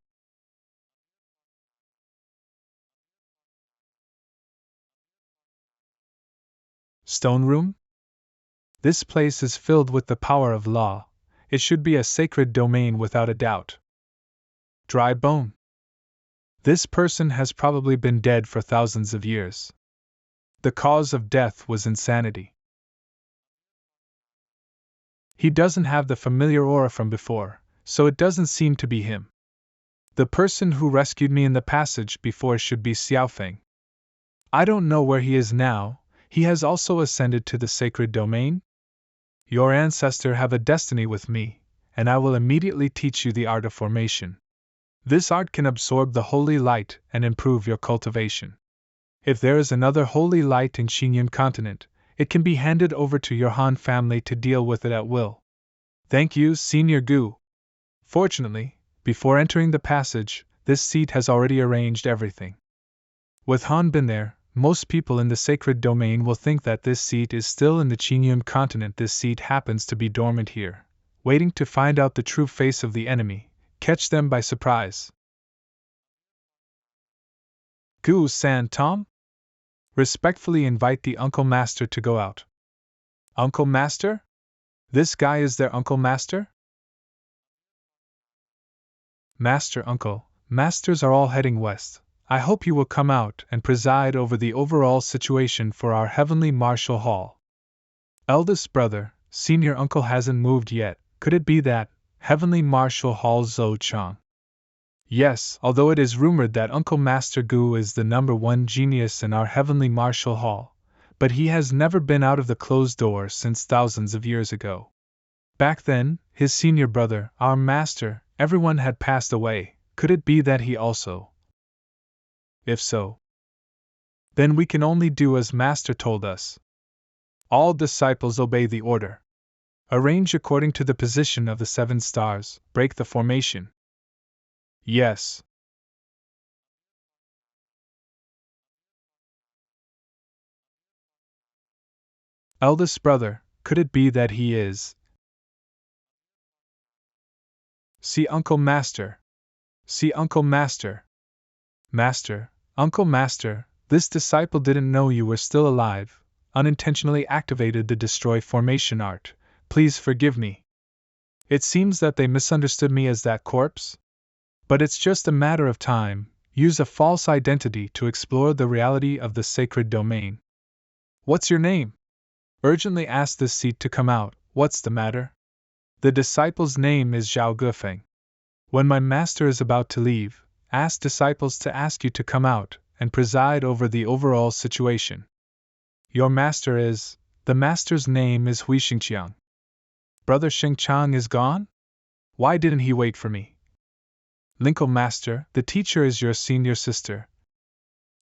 Stone room? This place is filled with the power of law. It should be a sacred domain without a doubt. Dry bone. This person has probably been dead for thousands of years. The cause of death was insanity. He doesn't have the familiar aura from before, so it doesn't seem to be him. The person who rescued me in the passage before should be Xiaofeng. I don't know where he is now. He has also ascended to the sacred domain? Your ancestor have a destiny with me, and I will immediately teach you the art of formation. This art can absorb the holy light and improve your cultivation. If there is another holy light in Qingyun continent, it can be handed over to your Han family to deal with it at will. Thank you, Senior Gu. Fortunately, before entering the passage, this seat has already arranged everything. With Han been there, most people in the sacred domain will think that this seat is still in the Qingyun continent. This seat happens to be dormant here, waiting to find out the true face of the enemy, catch them by surprise. Gu San Tom? Respectfully invite the Uncle Master to go out. Uncle Master? This guy is their Uncle Master? Master Uncle, Masters are all heading west. I hope you will come out and preside over the overall situation for our Heavenly Martial Hall. Eldest brother, Senior Uncle hasn't moved yet. Could it be that Heavenly Martial Hall Zhou Chang? Yes, although it is rumored that Uncle Master Gu is the #1 genius in our Heavenly Martial Hall, but he has never been out of the closed door since thousands of years ago. Back then, his senior brother, our master, everyone had passed away. Could it be that he also? If so, then we can only do as Master told us. All disciples obey the order. Arrange according to the position of the 7 stars, break the formation. Yes. Eldest brother, could it be that he is? See Uncle Master. See Uncle Master. Master, Uncle Master, this disciple didn't know you were still alive, unintentionally activated the destroy formation art. Please forgive me. It seems that they misunderstood me as that corpse. But it's just a matter of time. Use a false identity to explore the reality of the sacred domain. What's your name? Urgently ask this seat to come out. What's the matter? The disciple's name is Zhao Gufeng. When my master is about to leave, ask disciples to ask you to come out and preside over the overall situation. Your master is, the master's name is Hui Xingqiang. Brother Xingqiang is gone? Why didn't he wait for me? Uncle Master, the teacher is your senior sister.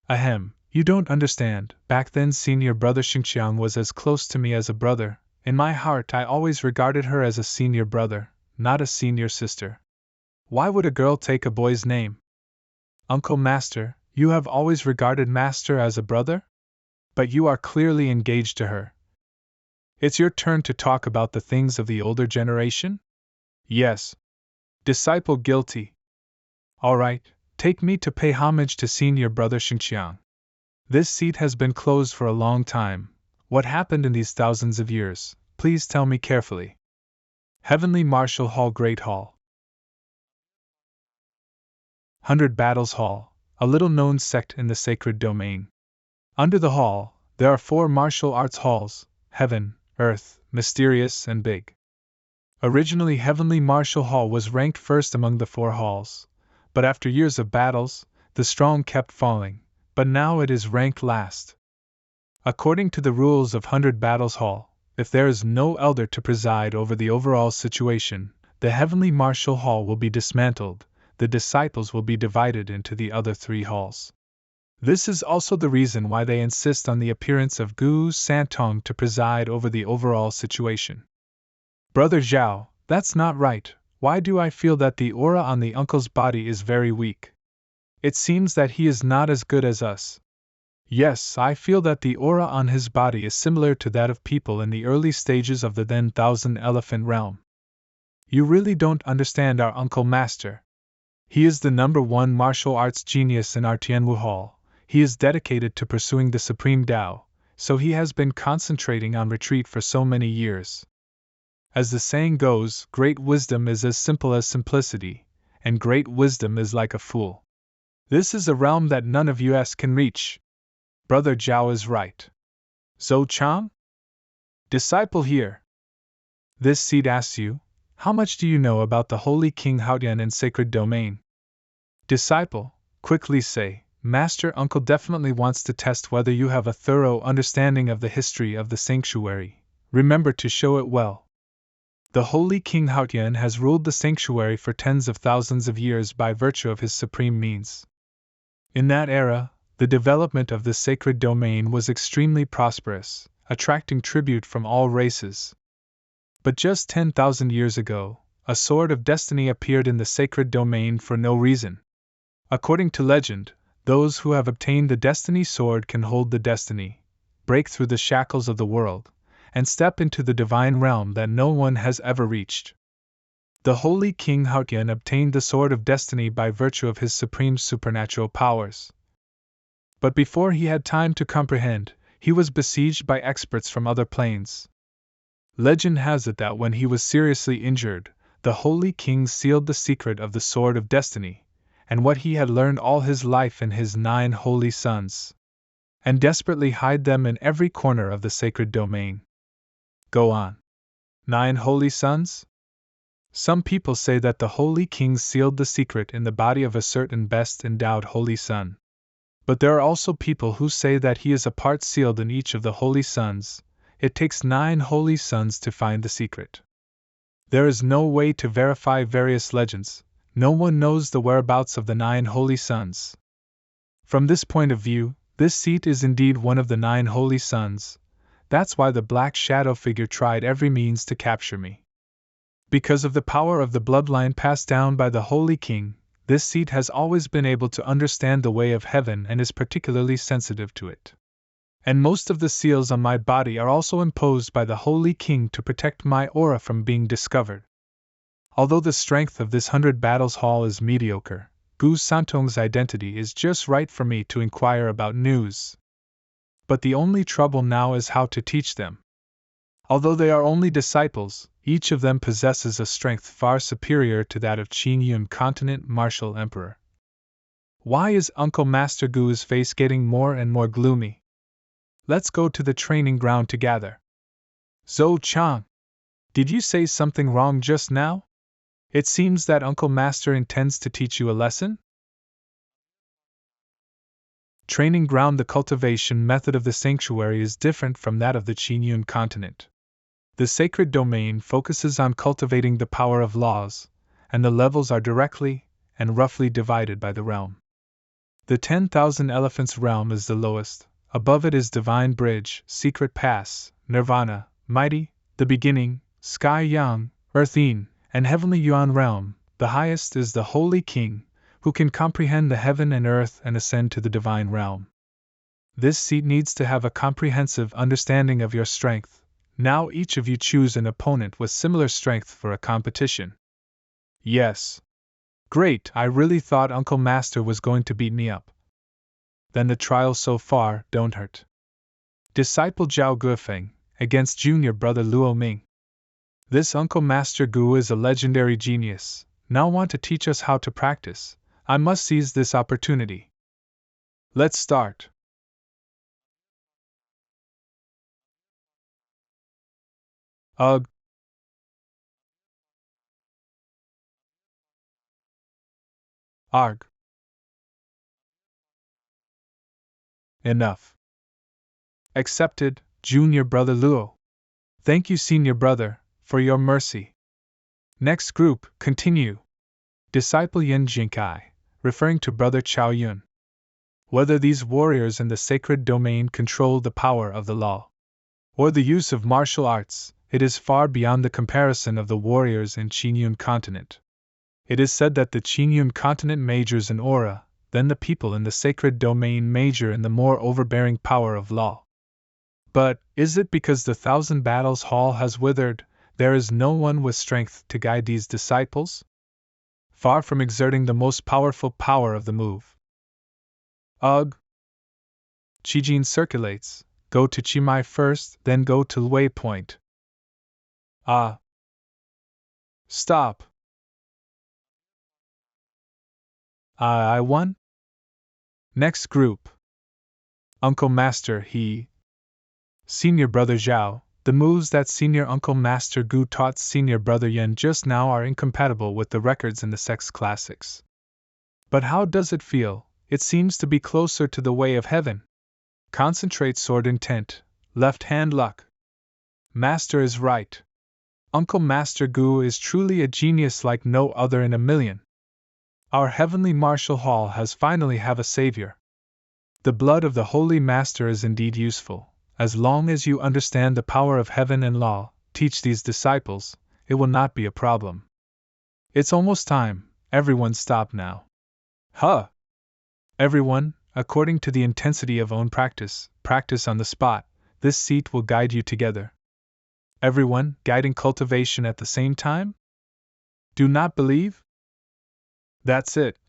Ahem, you don't understand. Back then, senior brother Xingqiang was as close to me as a brother. In my heart, I always regarded her as a senior brother, not a senior sister. Why would a girl take a boy's name? Uncle Master, you have always regarded Master as a brother? But you are clearly engaged to her. It's your turn to talk about the things of the older generation? Yes. Disciple guilty. All right, take me to pay homage to senior brother Xingqiang. This seat has been closed for a long time. What happened in these thousands of years? Please tell me carefully. Heavenly Martial Hall, Great Hall. 100 Battles Hall, a little-known sect in the sacred domain. Under the hall, there are 4 martial arts halls: heaven, earth, mysterious, and big. Originally, Heavenly Martial Hall was ranked first among the 4 halls, but after years of battles, the strong kept falling, but now it is ranked last. According to the rules of 100 Battles Hall, if there is no elder to preside over the overall situation, the Heavenly Martial Hall will be dismantled. The disciples will be divided into the other 3 halls. This is also the reason why they insist on the appearance of Gu Santong to preside over the overall situation. Brother Zhao, that's not right. Why do I feel that the aura on the uncle's body is very weak? It seems that he is not as good as us. Yes, I feel that the aura on his body is similar to that of people in the early stages of the then 1,000-elephant realm. You really don't understand our Uncle Master. He is the #1 martial arts genius in our Tianwu Hall. He is dedicated to pursuing the Supreme Tao, so he has been concentrating on retreat for so many years. As the saying goes, great wisdom is as simple as simplicity, and great wisdom is like a fool. This is a realm that none of us can reach. Brother Zhao is right. Zhou Chang? Disciple here. This seed asks you, how much do you know about the Holy King Haotian and sacred domain? Disciple, quickly say, Master Uncle definitely wants to test whether you have a thorough understanding of the history of the sanctuary. Remember to show it well. The Holy King Haotian has ruled the sanctuary for tens of thousands of years by virtue of his supreme means. In that era, the development of the sacred domain was extremely prosperous, attracting tribute from all races. But just 10,000 years ago, a sword of destiny appeared in the sacred domain for no reason. According to legend, those who have obtained the destiny sword can hold the destiny, break through the shackles of the world, and step into the divine realm that no one has ever reached. The Holy King Haotian obtained the sword of destiny by virtue of his supreme supernatural powers. But before he had time to comprehend, he was besieged by experts from other planes. Legend has it that when he was seriously injured, the Holy King sealed the secret of the Sword of Destiny, and what he had learned all his life in his 9 holy sons, and desperately hide them in every corner of the sacred domain. Go on. 9 holy sons? Some people say that the Holy King sealed the secret in the body of a certain best endowed holy son. But there are also people who say that he is a part sealed in each of the holy sons. It takes 9 holy sons to find the secret. There is no way to verify various legends. No one knows the whereabouts of the 9 holy sons. From this point of view, this seat is indeed one of the 9 holy sons. That's why the black shadow figure tried every means to capture me. Because of the power of the bloodline passed down by the Holy King, this seat has always been able to understand the way of heaven and is particularly sensitive to it. And most of the seals on my body are also imposed by the Holy King to protect my aura from being discovered. Although the strength of this 100 Battles Hall is mediocre, Gu Santong's identity is just right for me to inquire about news. But the only trouble now is how to teach them. Although they are only disciples, each of them possesses a strength far superior to that of Qin Yun Continent Martial Emperor. Why is Uncle Master Gu's face getting more and more gloomy? Let's go to the training ground together. Zhou Chang, did you say something wrong just now? It seems that Uncle Master intends to teach you a lesson? Training ground. The cultivation method of the sanctuary is different from that of the Qin Yun Continent. The sacred domain focuses on cultivating the power of laws, and the levels are directly and roughly divided by the realm. The 10,000 elephants realm is the lowest, above it is Divine Bridge, Secret Pass, Nirvana, Mighty, the Beginning, Sky Yang, Earth Yin, and Heavenly Yuan realm. The highest is the Holy King, who can comprehend the heaven and earth and ascend to the divine realm. This seat needs to have a comprehensive understanding of your strength. Now each of you choose an opponent with similar strength for a competition. Yes. Great, I really thought Uncle Master was going to beat me up. Then the trials so far don't hurt. Disciple Zhao Guifeng, against junior brother Luo Ming. This Uncle Master Gu is a legendary genius, now want to teach us how to practice. I must seize this opportunity. Let's start. Ugh. Arg. Enough. Accepted, junior brother Luo. Thank you, senior brother, for your mercy. Next group, continue. Disciple Yin Jinkai, referring to brother Chao Yun. Whether these warriors in the sacred domain control the power of the law, or the use of martial arts, it is far beyond the comparison of the warriors in Qinyun continent. It is said that the Qinyun continent majors in aura, then the people in the sacred domain major in the more overbearing power of law. But, is it because the 1,000 battles hall has withered, there is no one with strength to guide these disciples? Far from exerting the most powerful power of the move. Ugh. Qijin circulates, go to Qimai first, then go to Wei Point. Ah. Stop. I won? Next group. Uncle Master He. Senior Brother Zhao, the moves that Senior Uncle Master Gu taught Senior Brother Yen just now are incompatible with the records in the sects classics. But how does it feel? It seems to be closer to the way of heaven. Concentrate sword intent, left hand luck. Master is right. Uncle Master Gu is truly a genius like no other in a million. Our heavenly martial hall has finally have a savior. The blood of the Holy Master is indeed useful. As long as you understand the power of heaven and law, teach these disciples, it will not be a problem. It's almost time, everyone stop now. Huh! Everyone, according to the intensity of own practice, practice on the spot, this seat will guide you together. Everyone, guiding cultivation at the same time? Do not believe? That's it.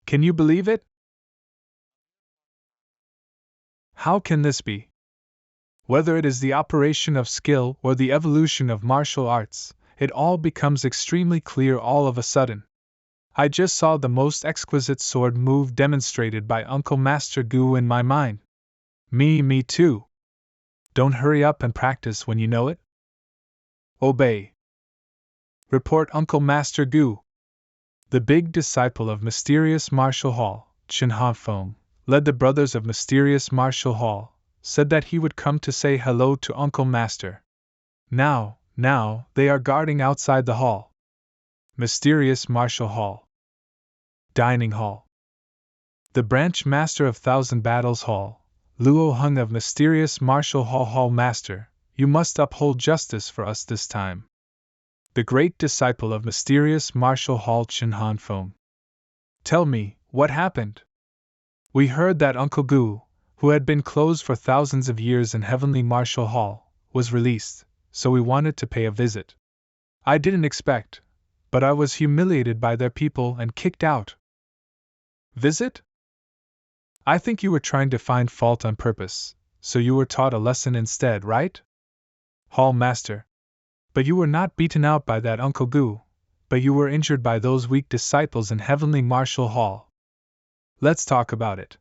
Can you believe it? How can this be? Whether it is the operation of skill or the evolution of martial arts, it all becomes extremely clear all of a sudden. I just saw the most exquisite sword move demonstrated by Uncle Master Gu in my mind. Me too. Don't hurry up and practice when you know it. Obey. Report Uncle Master Gu. The big disciple of Mysterious Martial Hall, Chen Hanfeng, led the brothers of Mysterious Martial Hall, said that he would come to say hello to Uncle Master. Now, they are guarding outside the hall. Mysterious Martial Hall. Dining Hall. The Branch Master of 1,000 Battles Hall, Luo Hung of Mysterious Martial Hall Master, you must uphold justice for us this time. The great disciple of Mysterious Martial Hall Chen Hanfeng. Tell me, what happened? We heard that Uncle Gu, who had been closed for thousands of years in Heavenly Martial Hall, was released, so we wanted to pay a visit. I didn't expect, but I was humiliated by their people and kicked out. Visit? I think you were trying to find fault on purpose, so you were taught a lesson instead, right? Hall Master. But you were not beaten out by that Uncle Gu, but you were injured by those weak disciples in Heavenly Martial Hall. Let's talk about it.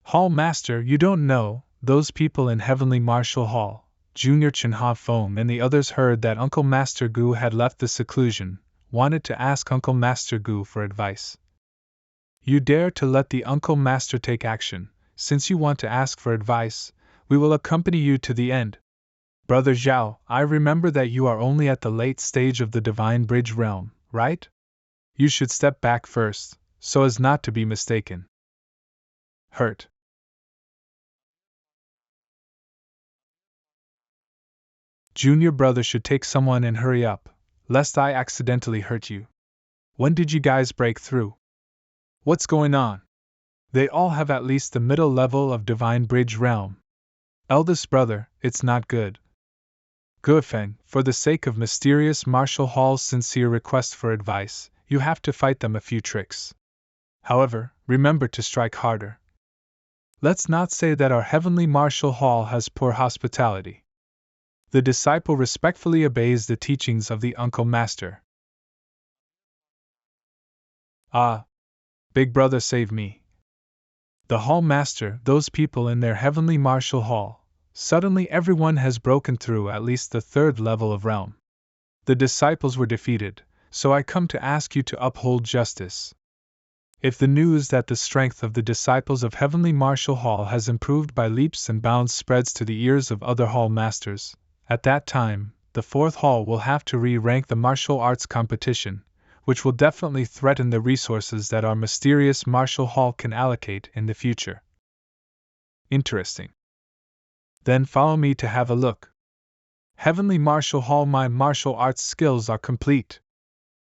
Hall Master, you don't know, those people in Heavenly Martial Hall, Junior Chen Hanfeng and the others heard that Uncle Master Gu had left the seclusion, wanted to ask Uncle Master Gu for advice. You dare to let the Uncle Master take action. Since you want to ask for advice, we will accompany you to the end. Brother Zhao, I remember that you are only at the late stage of the Divine Bridge realm, right? You should step back first, so as not to be mistaken. Hurt. Junior brother should take someone and hurry up, lest I accidentally hurt you. When did you guys break through? What's going on? They all have at least the middle level of Divine Bridge realm. Eldest brother, it's not good. Guifeng, for the sake of mysterious Marshal Hall's sincere request for advice, you have to fight them a few tricks. However, remember to strike harder. Let's not say that our heavenly Marshal Hall has poor hospitality. The disciple respectfully obeys the teachings of the uncle master. Ah! Big brother, save me. The hall master, those people in their heavenly Marshal Hall. Suddenly everyone has broken through at least the third level of realm. The disciples were defeated, so I come to ask you to uphold justice. If the news that the strength of the disciples of heavenly Marshal Hall has improved by leaps and bounds spreads to the ears of other hall masters, at that time, the fourth hall will have to re-rank the martial arts competition, which will definitely threaten the resources that our mysterious Marshal Hall can allocate in the future. Interesting. Then follow me to have a look. Heavenly Marshal Hall, my martial arts skills are complete.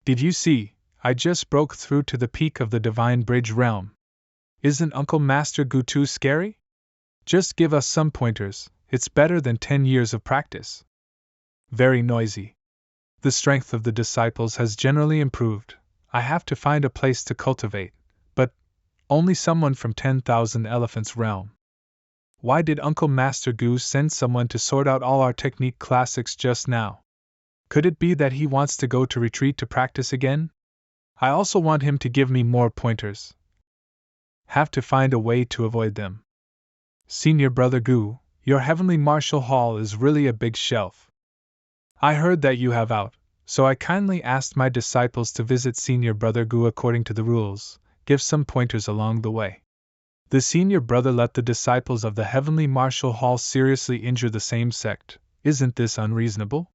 Did you see, I just broke through to the peak of the Divine Bridge realm. Isn't Uncle Master Gu too scary? Just give us some pointers, it's better than 10 years of practice. Very noisy. The strength of the disciples has generally improved. I have to find a place to cultivate, but only someone from 10,000 Elephants realm. Why did Uncle Master Gu send someone to sort out all our technique classics just now? Could it be that he wants to go to retreat to practice again? I also want him to give me more pointers. Have to find a way to avoid them. Senior Brother Gu, your heavenly Marshal Hall is really a big shelf. I heard that you have out, so I kindly asked my disciples to visit Senior Brother Gu according to the rules, give some pointers along the way. The senior brother let the disciples of the heavenly Marshal Hall seriously injure the same sect. Isn't this unreasonable?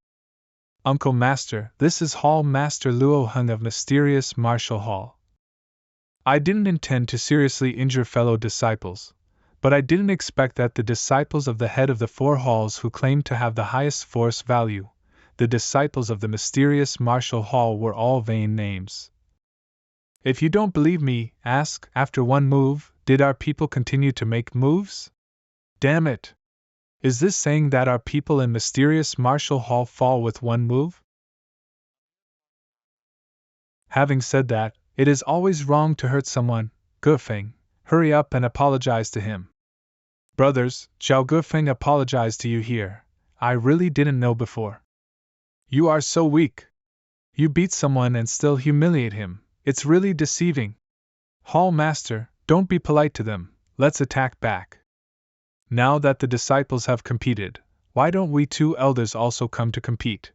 Uncle Master, this is Hall Master Luo Hung of Mysterious Marshal Hall. I didn't intend to seriously injure fellow disciples, but I didn't expect that the disciples of the head of the four halls who claimed to have the highest force value, the disciples of the Mysterious Marshal Hall, were all vain names. If you don't believe me, ask, after one move, did our people continue to make moves? Damn it! Is this saying that our people in Mysterious Marshal Hall fall with one move? Having said that, it is always wrong to hurt someone. Gufeng, hurry up and apologize to him. Brothers, Zhao Gufeng apologized to you here. I really didn't know before. You are so weak. You beat someone and still humiliate him. It's really deceiving. Hall Master, don't be polite to them, let's attack back. Now that the disciples have competed, why don't we two elders also come to compete?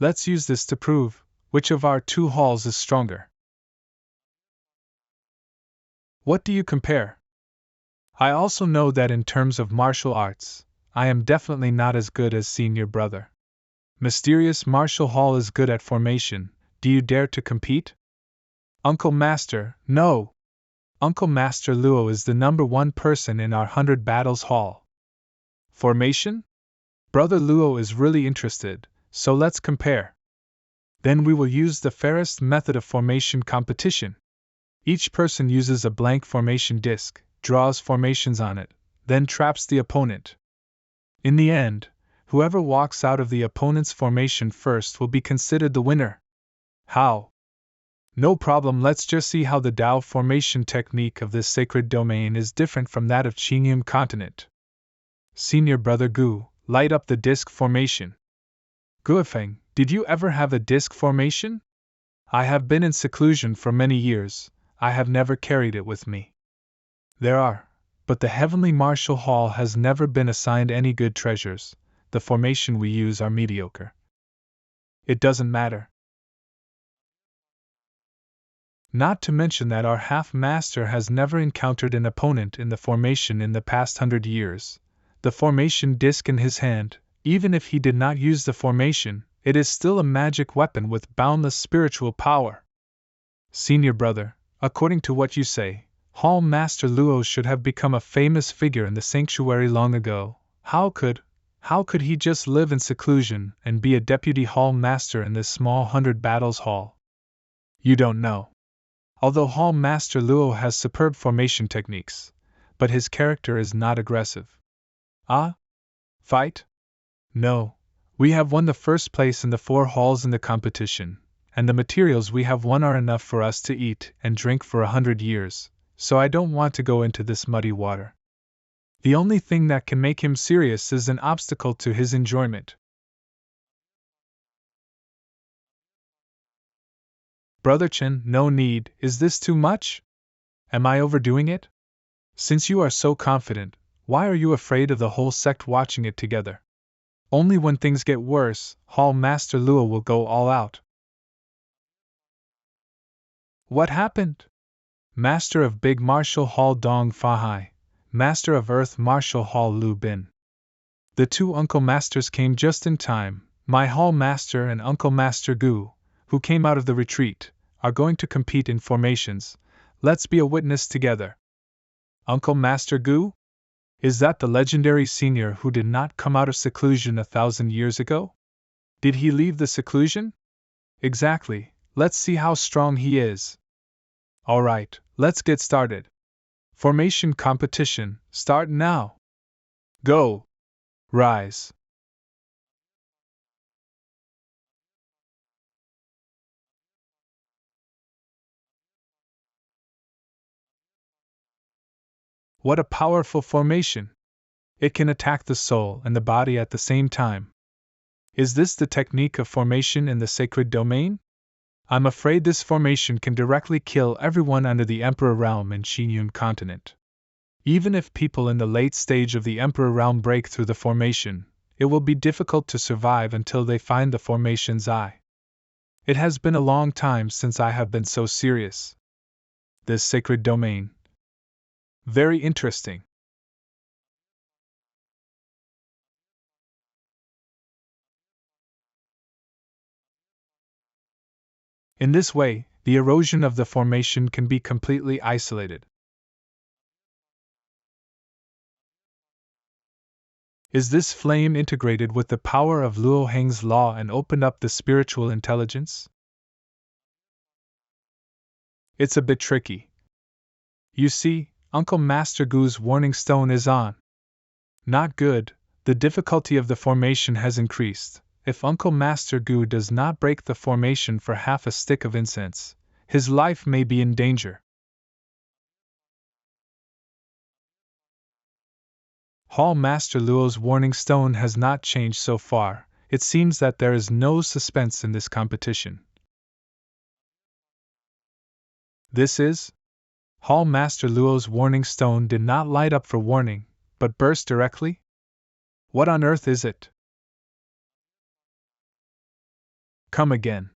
Let's use this to prove which of our two halls is stronger. What do you compare? I also know that in terms of martial arts, I am definitely not as good as senior brother. Mysterious Marshal Hall is good at formation. Do you dare to compete? Uncle Master, no! Uncle Master Luo is the #1 person in our 100 Battles Hall. Formation? Brother Luo is really interested, so let's compare. Then we will use the fairest method of formation competition. Each person uses a blank formation disc, draws formations on it, then traps the opponent. In the end, whoever walks out of the opponent's formation first will be considered the winner. How? No problem, let's just see how the Dao formation technique of this sacred domain is different from that of Qingyun continent. Senior Brother Gu, light up the disc formation. Guifeng, did you ever have a disc formation? I have been in seclusion for many years, I have never carried it with me. There are, but the Heavenly Marshal Hall has never been assigned any good treasures, the formation we use are mediocre. It doesn't matter. Not to mention that our half-master has never encountered an opponent in the formation in the past 100 years. The formation disc in his hand, even if he did not use the formation, it is still a magic weapon with boundless spiritual power. Senior brother, according to what you say, Hall Master Luo should have become a famous figure in the sanctuary long ago. How could he just live in seclusion and be a deputy hall master in this small 100 battles hall? You don't know. Although Hall Master Luo has superb formation techniques, but his character is not aggressive. Ah? Fight? No. We have won the first place in the 4 halls in the competition, and the materials we have won are enough for us to eat and drink for 100 years, so I don't want to go into this muddy water. The only thing that can make him serious is an obstacle to his enjoyment. Brother Chen, no need. Is this too much? Am I overdoing it? Since you are so confident, why are you afraid of the whole sect watching it together? Only when things get worse, Hall Master Luo will go all out. What happened? Master of Big Martial Hall Dong Fahai, Master of Earth Martial Hall Lu Bin. The 2 Uncle Masters came just in time. My Hall Master and Uncle Master Gu, who came out of the retreat, are going to compete in formations. Let's be a witness together. Uncle Master Gu? Is that the legendary senior who did not come out of seclusion 1,000 years ago? Did he leave the seclusion? Exactly. Let's see how strong he is. Alright, let's get started. Formation competition, start now. Go! Rise! What a powerful formation! It can attack the soul and the body at the same time. Is this the technique of formation in the sacred domain? I'm afraid this formation can directly kill everyone under the Emperor Realm in Xinyun continent. Even if people in the late stage of the Emperor Realm break through the formation, it will be difficult to survive until they find the formation's eye. It has been a long time since I have been so serious. This sacred domain. Very interesting. In this way, the erosion of the formation can be completely isolated. Is this flame integrated with the power of Luo Heng's law and opened up the spiritual intelligence? It's a bit tricky. You see, Uncle Master Gu's warning stone is on. Not good, the difficulty of the formation has increased. If Uncle Master Gu does not break the formation for half a stick of incense, his life may be in danger. Hall Master Luo's warning stone has not changed so far. It seems that there is no suspense in this competition. This is? Hall Master Luo's warning stone did not light up for warning, but burst directly? What on earth is it? Come again.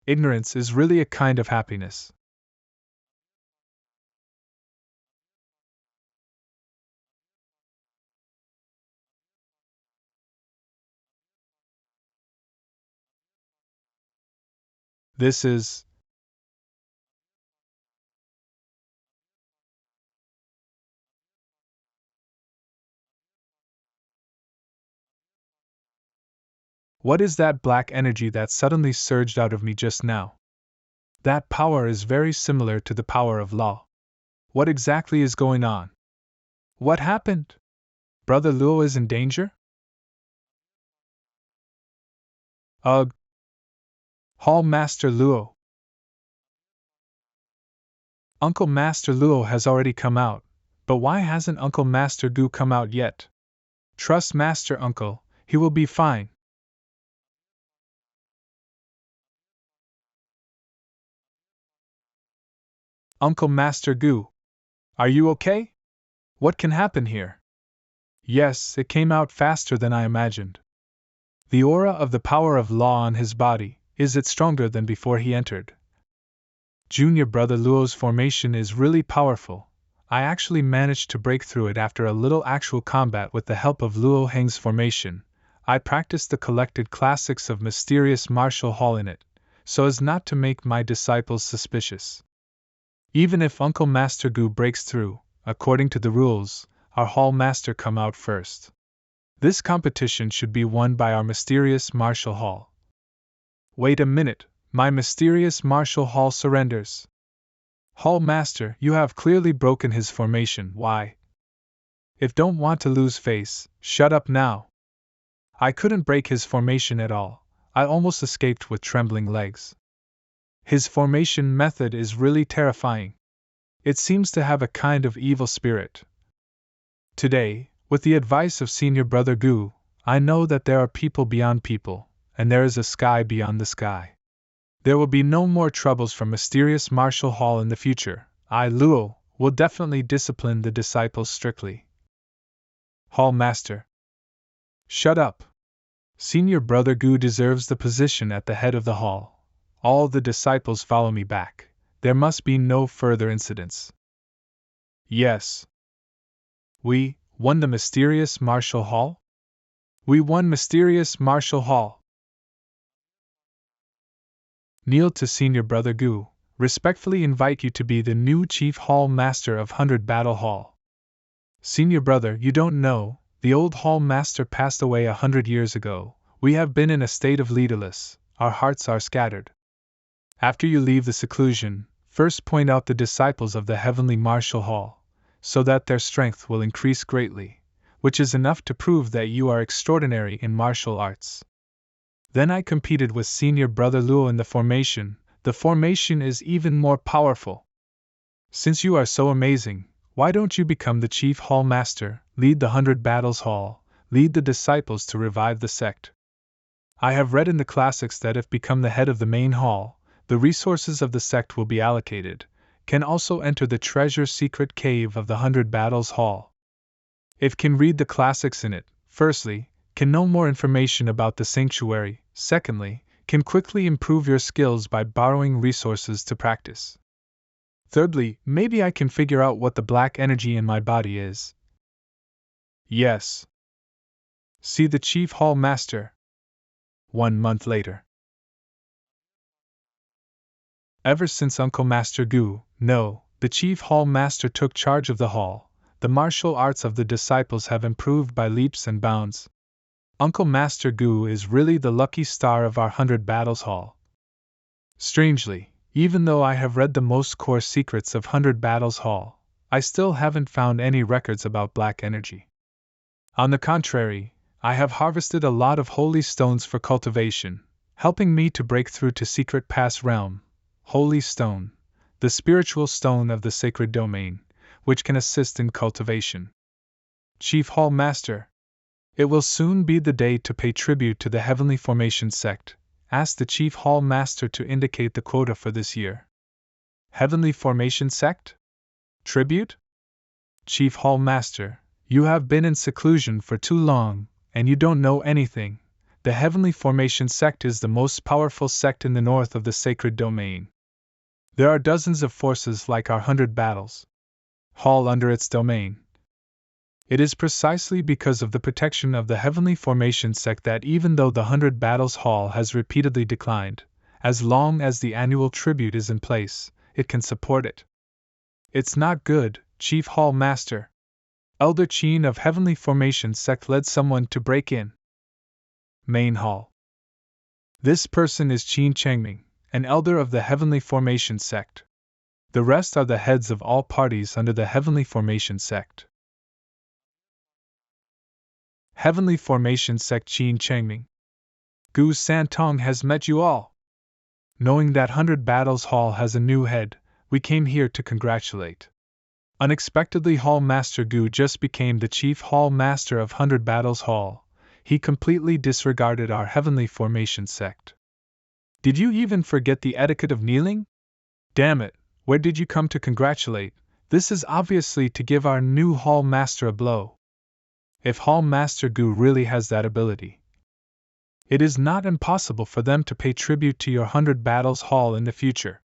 Ignorance is really a kind of happiness. This is. What is that black energy that suddenly surged out of me just now? That power is very similar to the power of law. What exactly is going on? What happened? Brother Luo is in danger? Ugh! Hall Master Luo! Uncle Master Luo has already come out, but why hasn't Uncle Master Gu come out yet? Trust Master Uncle, he will be fine. Uncle Master Gu, are you okay? What can happen here? Yes, it came out faster than I imagined. The aura of the power of law on his body, is it stronger than before he entered? Junior brother Luo's formation is really powerful. I actually managed to break through it after a little actual combat with the help of Luo Heng's formation. I practiced the collected classics of mysterious martial hall in it, so as not to make my disciples suspicious. Even if Uncle Master Gu breaks through, according to the rules, our hall master come out first. This competition should be won by our mysterious martial hall. Wait a minute, my mysterious martial hall surrenders. Hall master, you have clearly broken his formation. Why? If don't want to lose face, shut up now. I couldn't break his formation at all. I almost escaped with trembling legs. His formation method is really terrifying. It seems to have a kind of evil spirit. Today, with the advice of Senior Brother Gu, I know that there are people beyond people, and there is a sky beyond the sky. There will be no more troubles from mysterious martial hall in the future. I, Luo, will definitely discipline the disciples strictly. Hall Master. Shut up. Senior Brother Gu deserves the position at the head of the hall. All the disciples follow me back. There must be no further incidents. Yes. We won the mysterious martial hall? We won mysterious martial hall. Kneel to Senior Brother Gu, respectfully invite you to be the new Chief Hall Master of 100 Battle Hall. Senior Brother, you don't know, the old Hall Master passed away 100 years ago. We have been in a state of leaderless, our hearts are scattered. After you leave the seclusion, first point out the disciples of the Heavenly Martial Hall, so that their strength will increase greatly, which is enough to prove that you are extraordinary in martial arts. Then I competed with Senior Brother Luo in the formation. The formation is even more powerful. Since you are so amazing, why don't you become the Chief Hall Master, lead the 100 Battles Hall, lead the disciples to revive the sect? I have read in the classics that if become the head of the main hall, the resources of the sect will be allocated, can also enter the treasure secret cave of the 100 Battles Hall. If can read the classics in it, firstly, can know more information about the sanctuary, secondly, can quickly improve your skills by borrowing resources to practice. Thirdly, maybe I can figure out what the black energy in my body is. Yes. See the Chief Hall Master. 1 month later. Ever since Uncle Master Gu, the Chief Hall Master took charge of the hall, the martial arts of the disciples have improved by leaps and bounds. Uncle Master Gu is really the lucky star of our 100 Battles Hall. Strangely, even though I have read the most core secrets of 100 Battles Hall, I still haven't found any records about black energy. On the contrary, I have harvested a lot of holy stones for cultivation, helping me to break through to Secret Pass Realm. Holy Stone, the spiritual stone of the sacred domain, which can assist in cultivation. Chief Hall Master. It will soon be the day to pay tribute to the Heavenly Formation sect. Ask the Chief Hall Master to indicate the quota for this year. Heavenly Formation sect? Tribute? Chief Hall Master, you have been in seclusion for too long, and you don't know anything. The Heavenly Formation sect is the most powerful sect in the north of the sacred domain. There are dozens of forces like our 100 Battles Hall under its domain. It is precisely because of the protection of the Heavenly Formation sect that even though the 100 Battles Hall has repeatedly declined, as long as the annual tribute is in place, it can support it. It's not good, Chief Hall Master. Elder Qin of Heavenly Formation sect led someone to break in. Main Hall. This person is Qin Chengming, an elder of the Heavenly Formation sect. The rest are the heads of all parties under the Heavenly Formation sect. Heavenly Formation sect Qin Chengming. Gu Santong has met you all. Knowing that 100 Battles Hall has a new head, we came here to congratulate. Unexpectedly, Hall Master Gu just became the Chief Hall Master of 100 Battles Hall. He completely disregarded our Heavenly Formation sect. Did you even forget the etiquette of kneeling? Damn it, where did you come to congratulate? This is obviously to give our new Hall Master a blow. If Hall Master Gu really has that ability. It is not impossible for them to pay tribute to your 100 Battles Hall in the future.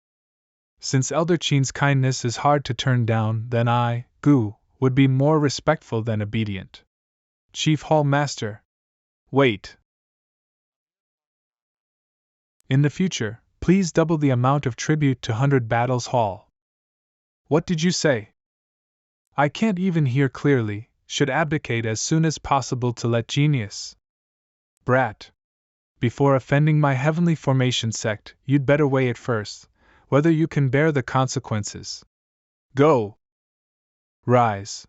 Since Elder Qin's kindness is hard to turn down, then I, Gu, would be more respectful than obedient. Chief Hall Master. Wait. In the future, please double the amount of tribute to 100 Battles Hall. What did you say? I can't even hear clearly. Should abdicate as soon as possible to let genius. Brat. Before offending my heavenly formation sect, you'd better weigh it first, whether you can bear the consequences. Go. Rise.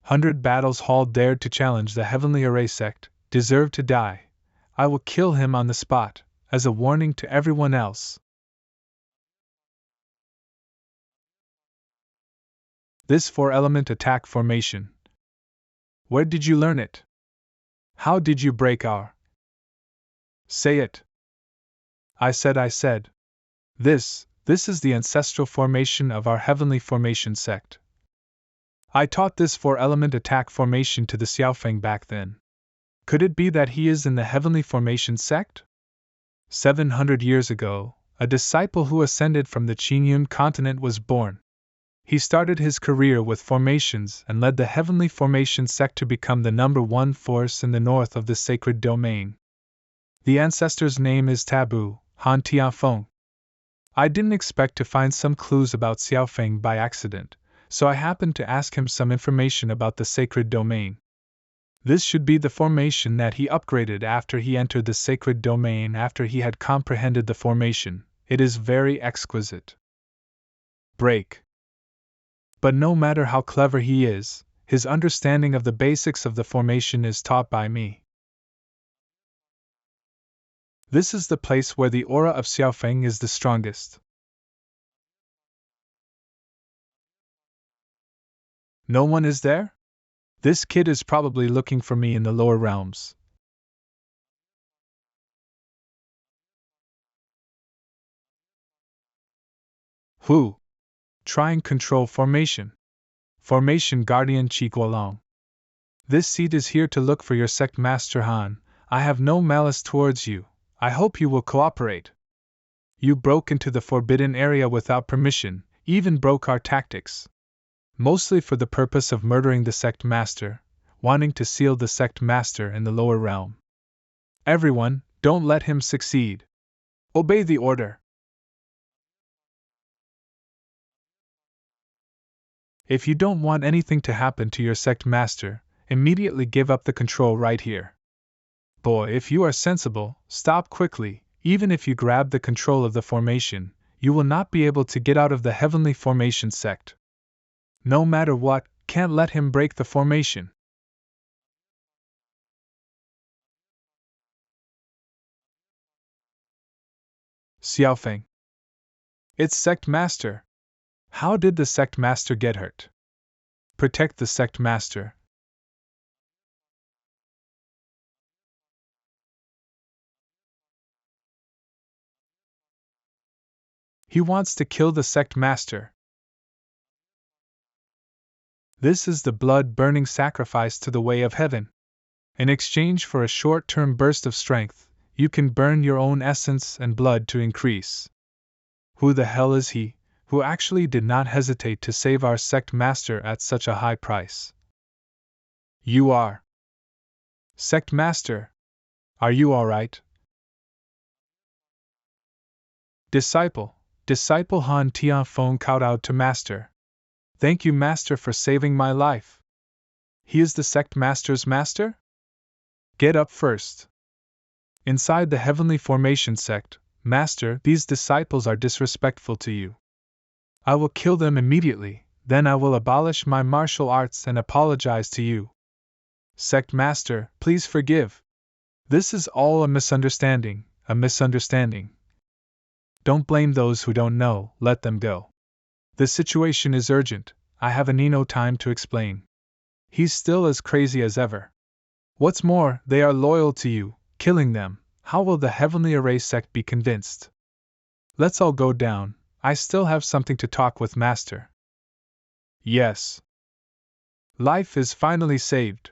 "100 Battles Hall dared to challenge the Heavenly Array sect, deserved to die. I will kill him on the spot, as a warning to everyone else." This 4-element attack formation. Where did you learn it? How did you break our? Say it. I said. This is the ancestral formation of our heavenly formation sect. I taught this 4-element attack formation to the Xiaofeng back then. Could it be that he is in the heavenly formation sect? 700 years ago, a disciple who ascended from the Qingyun continent was born. He started his career with formations and led the heavenly formation sect to become the #1 force in the north of the sacred domain. The ancestor's name is Tabu, Han Tianfeng. I didn't expect to find some clues about Xiaofeng by accident, so I happened to ask him some information about the sacred domain. This should be the formation that he upgraded after he entered the sacred domain after he had comprehended the formation. It is very exquisite. Break. But no matter how clever he is, his understanding of the basics of the formation is taught by me. This is the place where the aura of Xiaofeng is the strongest. No one is there? This kid is probably looking for me in the lower realms. Who? Trying control formation. Formation Guardian Qi Guolong. This seat is here to look for your sect Master Han. I have no malice towards you. I hope you will cooperate. You broke into the forbidden area without permission, even broke our tactics. Mostly for the purpose of murdering the sect master, wanting to seal the sect master in the lower realm. Everyone, don't let him succeed. Obey the order. If you don't want anything to happen to your sect master, immediately give up the control right here. Boy, if you are sensible, stop quickly. Even if you grab the control of the formation, you will not be able to get out of the heavenly formation sect. No matter what, can't let him break the formation. Xiaofeng. It's sect master. How did the sect master get hurt? Protect the sect master. He wants to kill the sect master. This is the blood-burning sacrifice to the way of heaven. In exchange for a short-term burst of strength, you can burn your own essence and blood to increase. Who the hell is he, who actually did not hesitate to save our sect master at such a high price? You are. Sect master. Are you alright? Disciple Han Tianfeng kowtowed to master. Thank you, master, for saving my life. He is the sect master's master? Get up first. Inside the heavenly formation sect, master, these disciples are disrespectful to you. I will kill them immediately, then I will abolish my martial arts and apologize to you. Sect master, please forgive. This is all a misunderstanding, a misunderstanding. Don't blame those who don't know, let them go. The situation is urgent, I haven't no time to explain. He's still as crazy as ever. What's more, they are loyal to you, killing them, how will the Heavenly Array sect be convinced? Let's all go down, I still have something to talk with Master. Yes. Life is finally saved.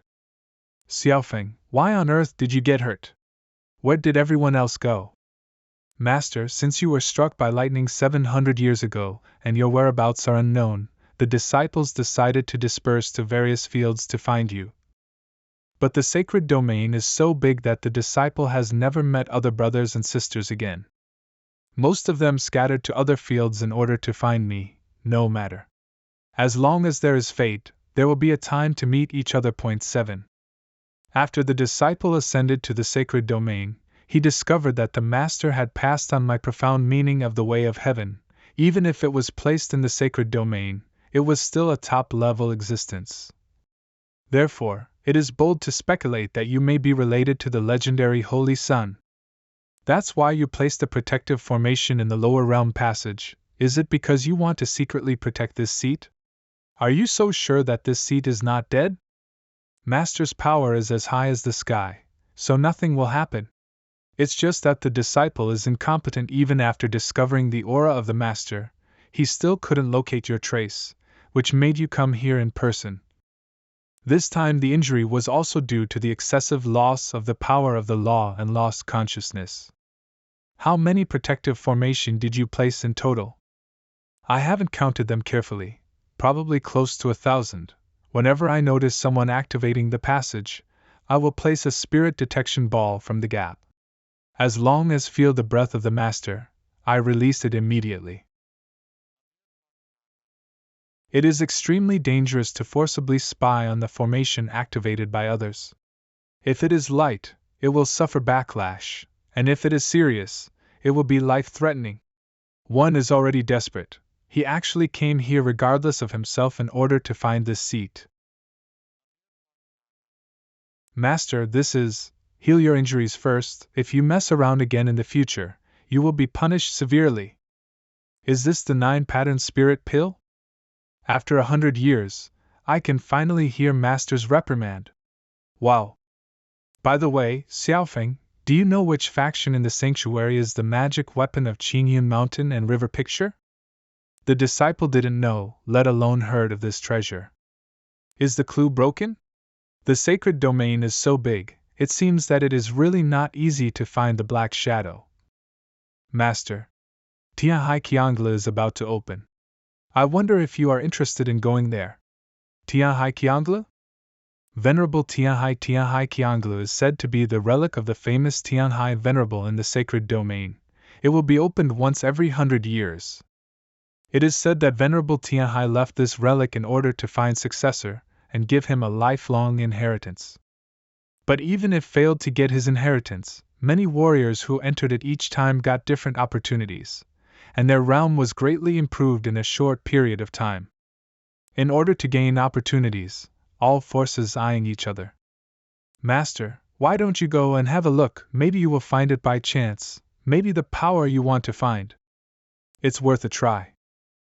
Xiaofeng, why on earth did you get hurt? Where did everyone else go? Master, since you were struck by lightning 700 years ago, and your whereabouts are unknown, the disciples decided to disperse to various fields to find you. But the sacred domain is so big that the disciple has never met other brothers and sisters again. Most of them scattered to other fields in order to find me, no matter. As long as there is fate, there will be a time to meet each other. 7. After the disciple ascended to the sacred domain, he discovered that the Master had passed on my profound meaning of the way of heaven. Even if it was placed in the sacred domain, it was still a top-level existence. Therefore, it is bold to speculate that you may be related to the legendary Holy Sun. That's why you placed a protective formation in the lower realm passage. Is it because you want to secretly protect this seat? Are you so sure that this seat is not dead? Master's power is as high as the sky, so nothing will happen. It's just that the disciple is incompetent. Even after discovering the aura of the Master, he still couldn't locate your trace, which made you come here in person. This time the injury was also due to the excessive loss of the power of the law and lost consciousness. How many protective formation did you place in total? I haven't counted them carefully, probably close to 1,000. Whenever I notice someone activating the passage, I will place a spirit detection ball from the gap. As long as feel the breath of the Master, I release it immediately. It is extremely dangerous to forcibly spy on the formation activated by others. If it is light, it will suffer backlash, and if it is serious, it will be life-threatening. One is already desperate. He actually came here regardless of himself in order to find this seat. Master, this is, heal your injuries first. If you mess around again in the future, you will be punished severely. Is this the 9-pattern spirit pill? After 100 years, I can finally hear Master's reprimand. Wow! By the way, Xiaofeng, do you know which faction in the sanctuary is the magic weapon of Qingyun Mountain and River Picture? The disciple didn't know, let alone heard of this treasure. Is the clue broken? The sacred domain is so big, it seems that it is really not easy to find the black shadow. Master, Tianhai Qiangla is about to open. I wonder if you are interested in going there. Tianhai Qiangla? Venerable Tianhai Qiangla is said to be the relic of the famous Tianhai Venerable in the sacred domain. It will be opened once every 100 years. It is said that Venerable Tianhai left this relic in order to find successor and give him a lifelong inheritance. But even if failed to get his inheritance, many warriors who entered it each time got different opportunities, and their realm was greatly improved in a short period of time. In order to gain opportunities, all forces eyeing each other. Master, why don't you go and have a look? Maybe you will find it by chance, maybe the power you want to find. It's worth a try.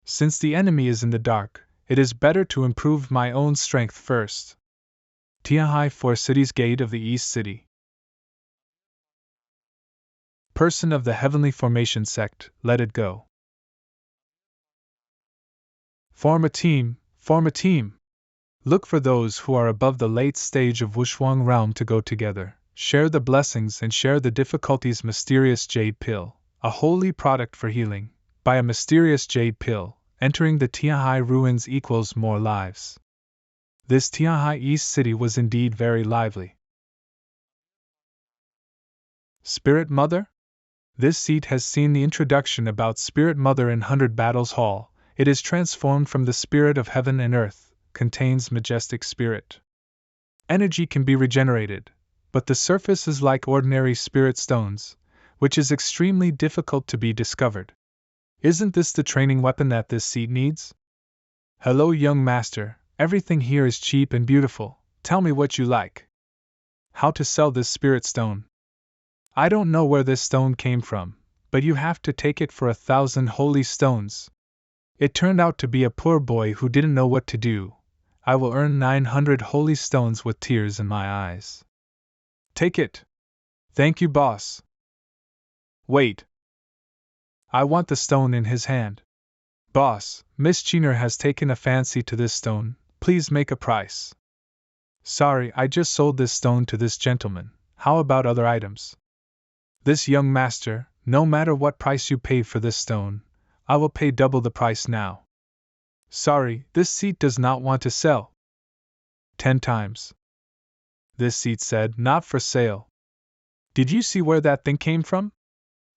Since the enemy is in the dark, it is better to improve my own strength first. Tianhai 4 Cities Gate of the East City. Person of the Heavenly Formation Sect, let it go. Form a team, form a team. Look for those who are above the late stage of Wushuang realm to go together, share the blessings and share the difficulties. Mysterious Jade Pill, a holy product for healing. By a mysterious jade pill, entering the Tianhai ruins equals more lives. This Tianhai East City was indeed very lively. Spirit Mother? This seat has seen the introduction about Spirit Mother in 100 Battles Hall. It is transformed from the spirit of heaven and earth, contains majestic spirit. Energy can be regenerated, but the surface is like ordinary spirit stones, which is extremely difficult to be discovered. Isn't this the training weapon that this seat needs? Hello, young master, everything here is cheap and beautiful. Tell me what you like. How to sell this spirit stone? I don't know where this stone came from, but you have to take it for 1,000 holy stones. It turned out to be a poor boy who didn't know what to do. I will earn 900 holy stones with tears in my eyes. Take it. Thank you, boss. Wait. I want the stone in his hand. Boss, Miss Cheener has taken a fancy to this stone. Please make a price. Sorry, I just sold this stone to this gentleman. How about other items? This young master, no matter what price you pay for this stone, I will pay double the price now. Sorry, this seat does not want to sell. 10 times. This seat said, not for sale. Did you see where that thing came from?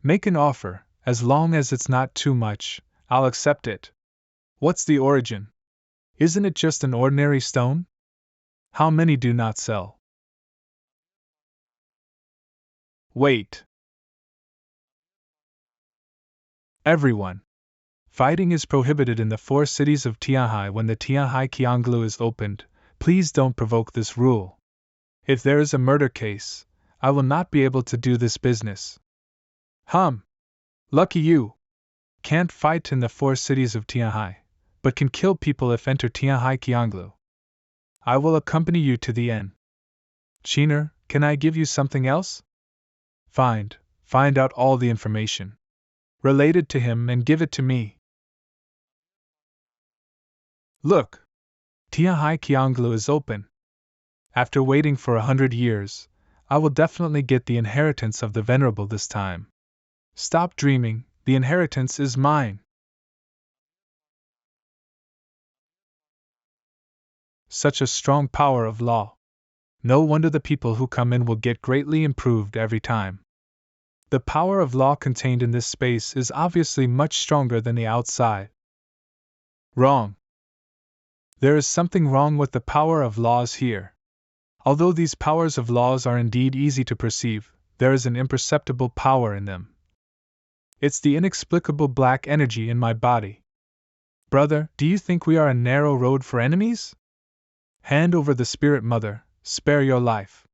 Make an offer, as long as it's not too much, I'll accept it. What's the origin? Isn't it just an ordinary stone? How many do not sell? Wait. Everyone. Fighting is prohibited in the 4 cities of Tianhai when the Tianhai Qianglu is opened. Please don't provoke this rule. If there is a murder case, I will not be able to do this business. Lucky you. Can't fight in the 4 cities of Tianhai, but can kill people if enter Tianhai Qianglu. I will accompany you to the inn. Chiner, can I give you something else? Find out all the information related to him and give it to me. Look! Tianhai Qianglu is open. After waiting for 100 years, I will definitely get the inheritance of the Venerable this time. Stop dreaming, the inheritance is mine. Such a strong power of law. No wonder the people who come in will get greatly improved every time. The power of law contained in this space is obviously much stronger than the outside. Wrong. There is something wrong with the power of laws here. Although these powers of laws are indeed easy to perceive, there is an imperceptible power in them. It's the inexplicable black energy in my body. Brother, do you think we are a narrow road for enemies? Hand over the Spirit Mother, spare your life.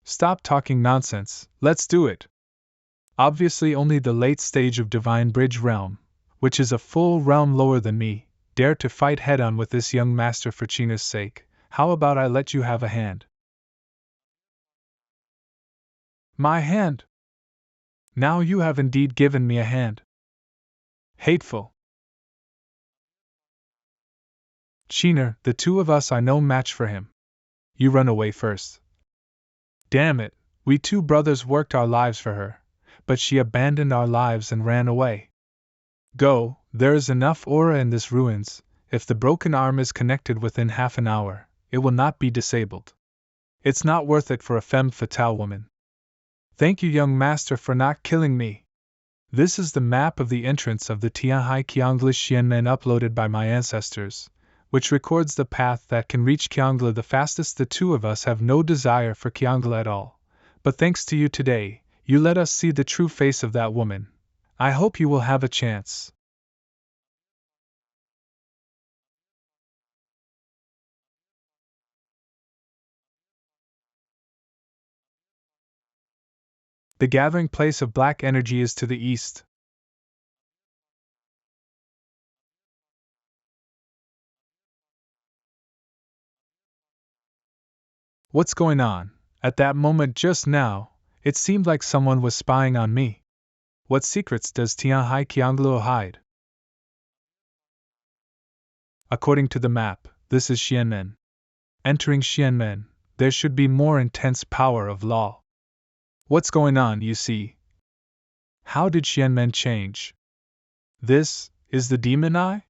Stop talking nonsense, let's do it. Obviously only the late stage of Divine Bridge realm, which is a full realm lower than me, dare to fight head-on with this young master for China's sake. How about I let you have a hand? My hand? Now you have indeed given me a hand. Hateful. Chiner, the 2 of us are no match for him. You run away first. Damn it, we 2 brothers worked our lives for her, but she abandoned our lives and ran away. Go, there is enough aura in this ruins. If the broken arm is connected within half an hour, it will not be disabled. It's not worth it for a femme fatale woman. Thank you, young master, for not killing me. This is the map of the entrance of the Tianhai Qianglu Xianmen uploaded by my ancestors, which records the path that can reach Qianglu the fastest. The 2 of us have no desire for Qianglu at all, but thanks to you today, you let us see the true face of that woman. I hope you will have a chance. The gathering place of black energy is to the east. What's going on? At that moment just now, it seemed like someone was spying on me. What secrets does Tianhai Qianglu hide? According to the map, this is Xianmen. Entering Xianmen, there should be more intense power of law. What's going on, you see? How did Xianmen change? This is the demon eye?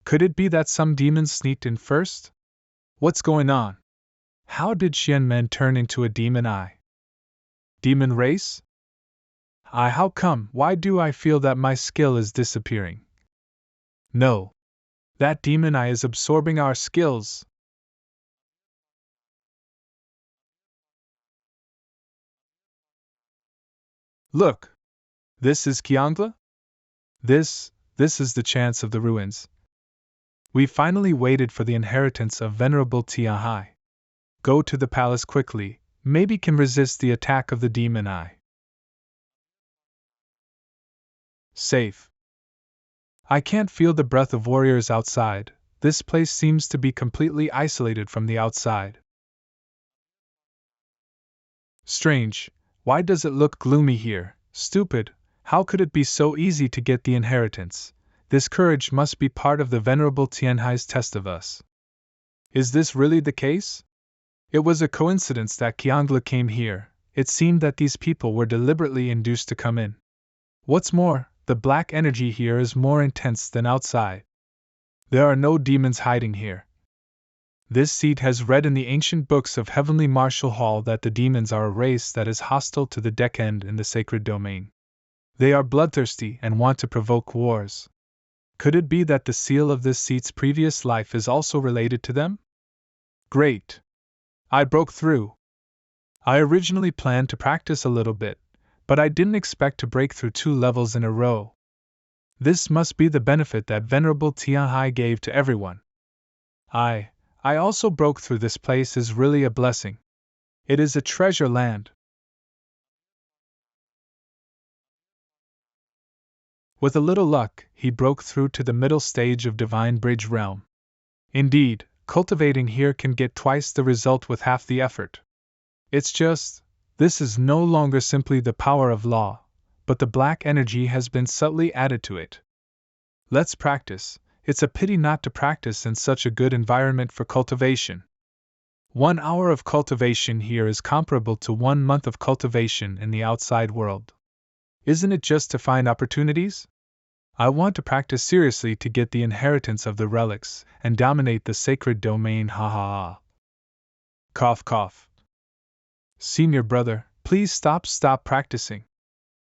Could it be that some demons sneaked in first? What's going on? How did Xianmen turn into a demon eye? Demon race? How come? Why do I feel that my skill is disappearing? No. That demon eye is absorbing our skills. Look! This is Qianglu? This is the chance of the ruins. We finally waited for the inheritance of Venerable Tianhai. Go to the palace quickly, maybe can resist the attack of the demon eye. Safe. I can't feel the breath of warriors outside. This place seems to be completely isolated from the outside. Strange, why does it look gloomy here? Stupid, how could it be so easy to get the inheritance? This courage must be part of the Venerable Tianhai's test of us. Is this really the case? It was a coincidence that Qiangla came here. It seemed that these people were deliberately induced to come in. What's more, the black energy here is more intense than outside. There are no demons hiding here. This seat has read in the ancient books of Heavenly Martial Hall that the demons are a race that is hostile to the Deccan in the sacred domain. They are bloodthirsty and want to provoke wars. Could it be that the seal of this seat's previous life is also related to them? Great! I broke through. I originally planned to practice a little bit, but I didn't expect to break through 2 levels in a row. This must be the benefit that Venerable Tianhai gave to everyone. I also broke through. This place is really a blessing. It is a treasure land. With a little luck, he broke through to the middle stage of Divine Bridge Realm. Indeed, cultivating here can get twice the result with half the effort. It's just, this is no longer simply the power of law, but the black energy has been subtly added to it. Let's practice. It's a pity not to practice in such a good environment for cultivation. 1 hour of cultivation here is comparable to 1 month of cultivation in the outside world. Isn't it just to find opportunities? I want to practice seriously to get the inheritance of the relics and dominate the sacred domain. Ha ha ha. Cough cough. Senior brother, please stop practicing.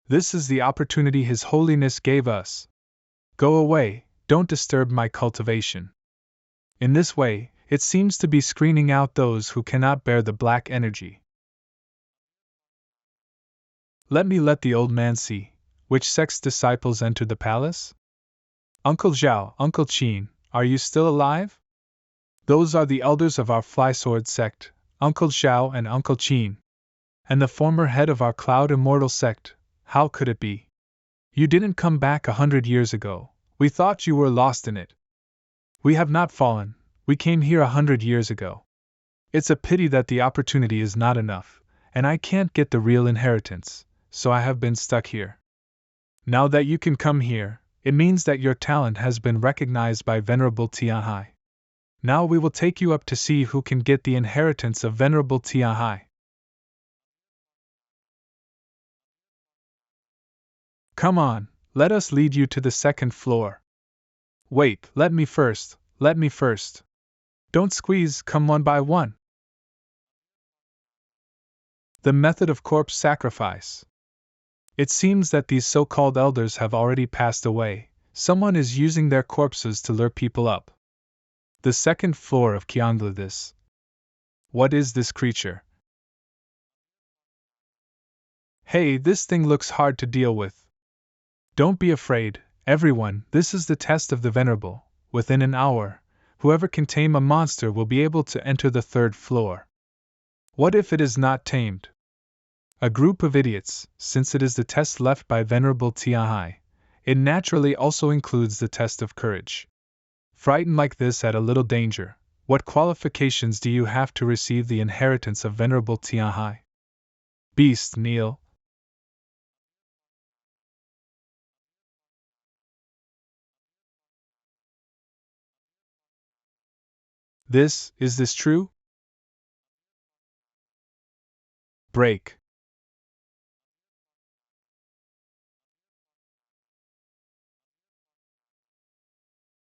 This is the opportunity His Holiness gave us. Go away, don't disturb my cultivation. In this way, it seems to be screening out those who cannot bear the black energy. Let the old man see. Which sect's disciples entered the palace? Uncle Zhao, Uncle Qin, are you still alive? Those are the elders of our Flysword sect, Uncle Zhao and Uncle Qin. And the former head of our Cloud Immortal sect. How could it be? You didn't come back 100 years ago. We thought you were lost in it. We have not fallen. We came here 100 years ago. It's a pity that the opportunity is not enough, and I can't get the real inheritance, so I have been stuck here. Now that you can come here, it means that your talent has been recognized by Venerable Tianhai. Now we will take you up to see who can get the inheritance of Venerable Tianhai. Come on, let us lead you to the 2nd floor. Wait, let me first. Don't squeeze, come one by one. The method of corpse sacrifice. It seems that these so-called elders have already passed away. Someone is using their corpses to lure people up. The 2nd floor of Qiangla. This. What is this creature? Hey, this thing looks hard to deal with. Don't be afraid, everyone, this is the test of the Venerable. Within an hour, whoever can tame a monster will be able to enter the 3rd floor. What if it is not tamed? A group of idiots, since it is the test left by Venerable Tianhai. It naturally also includes the test of courage. Frightened like this at a little danger, what qualifications do you have to receive the inheritance of Venerable Tianhai? Beast, kneel. Is this true? Break.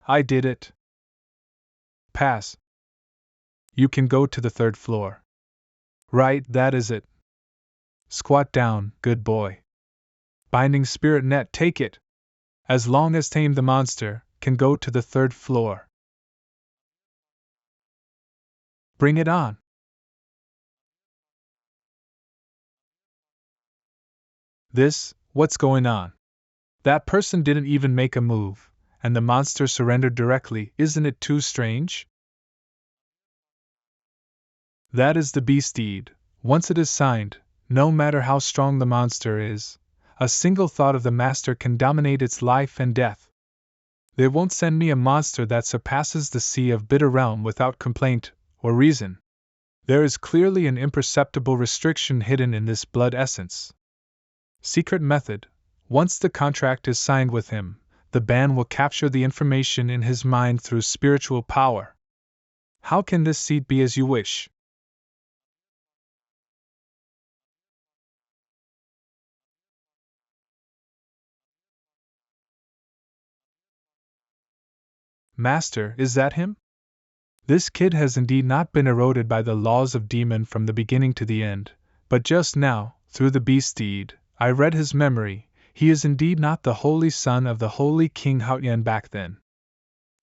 I did it. Pass. You can go to the 3rd floor. Right, that is it. Squat down, good boy. Binding spirit net, take it. As long as tame the monster, can go to the 3rd floor. Bring it on. What's going on? That person didn't even make a move, and the monster surrendered directly. Isn't it too strange? That is the beast deed. Once it is signed, no matter how strong the monster is, a single thought of the master can dominate its life and death. They won't send me a monster that surpasses the sea of bitter realm without complaint or reason. There is clearly an imperceptible restriction hidden in this blood essence. Secret method. Once the contract is signed with him, the ban will capture the information in his mind through spiritual power. How can this seat be as you wish? Master, is that him? This kid has indeed not been eroded by the laws of demon from the beginning to the end, but just now, through the beast deed, I read his memory. He is indeed not the holy son of the holy King Haoyan back then.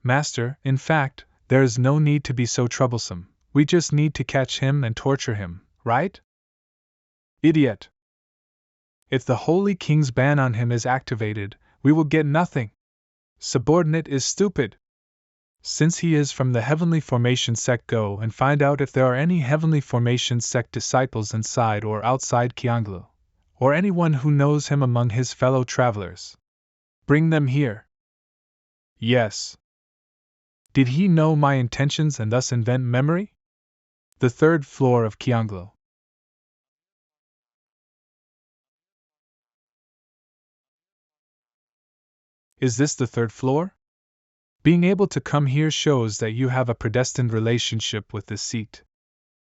Master, in fact, there is no need to be so troublesome. We just need to catch him and torture him, right? Idiot! If the holy king's ban on him is activated, we will get nothing. Subordinate is stupid. Since he is from the Heavenly Formation sect, go and find out if there are any Heavenly Formation sect disciples inside or outside Qianglu, or anyone who knows him among his fellow travelers. Bring them here. Yes. Did he know my intentions and thus invent memory? The third floor of Qianglu. Is this the third floor? Being able to come here shows that you have a predestined relationship with this seat.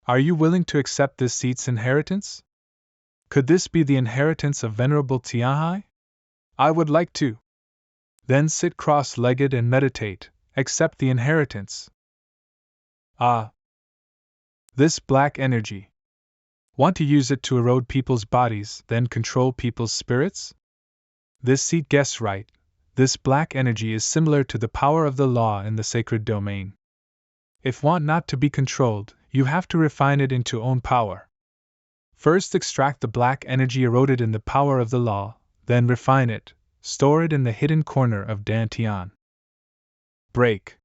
Are you willing to accept this seat's inheritance? Could this be the inheritance of Venerable Tianhai? I would like to. Then sit cross-legged and meditate, accept the inheritance. Ah. This black energy. Want to use it to erode people's bodies, then control people's spirits? This seat guessed right. This black energy is similar to the power of the law in the sacred domain. If want not to be controlled, you have to refine it into own power. First extract the black energy eroded in the power of the law, then refine it, store it in the hidden corner of Dantian. Break.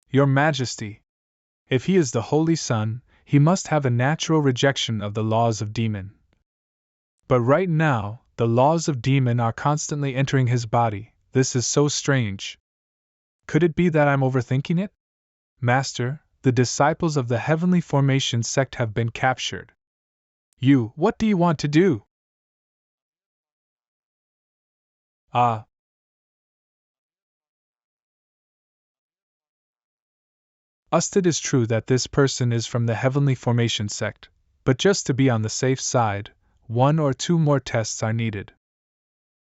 Your Majesty. If he is the Holy Son, he must have a natural rejection of the laws of demon. But right now, the laws of demon are constantly entering his body. This is so strange. Could it be that I'm overthinking it? Master, the disciples of the Heavenly Formation sect have been captured. What do you want to do? Ah. It is true that this person is from the Heavenly Formation sect, but just to be on the safe side, 1 or 2 more tests are needed.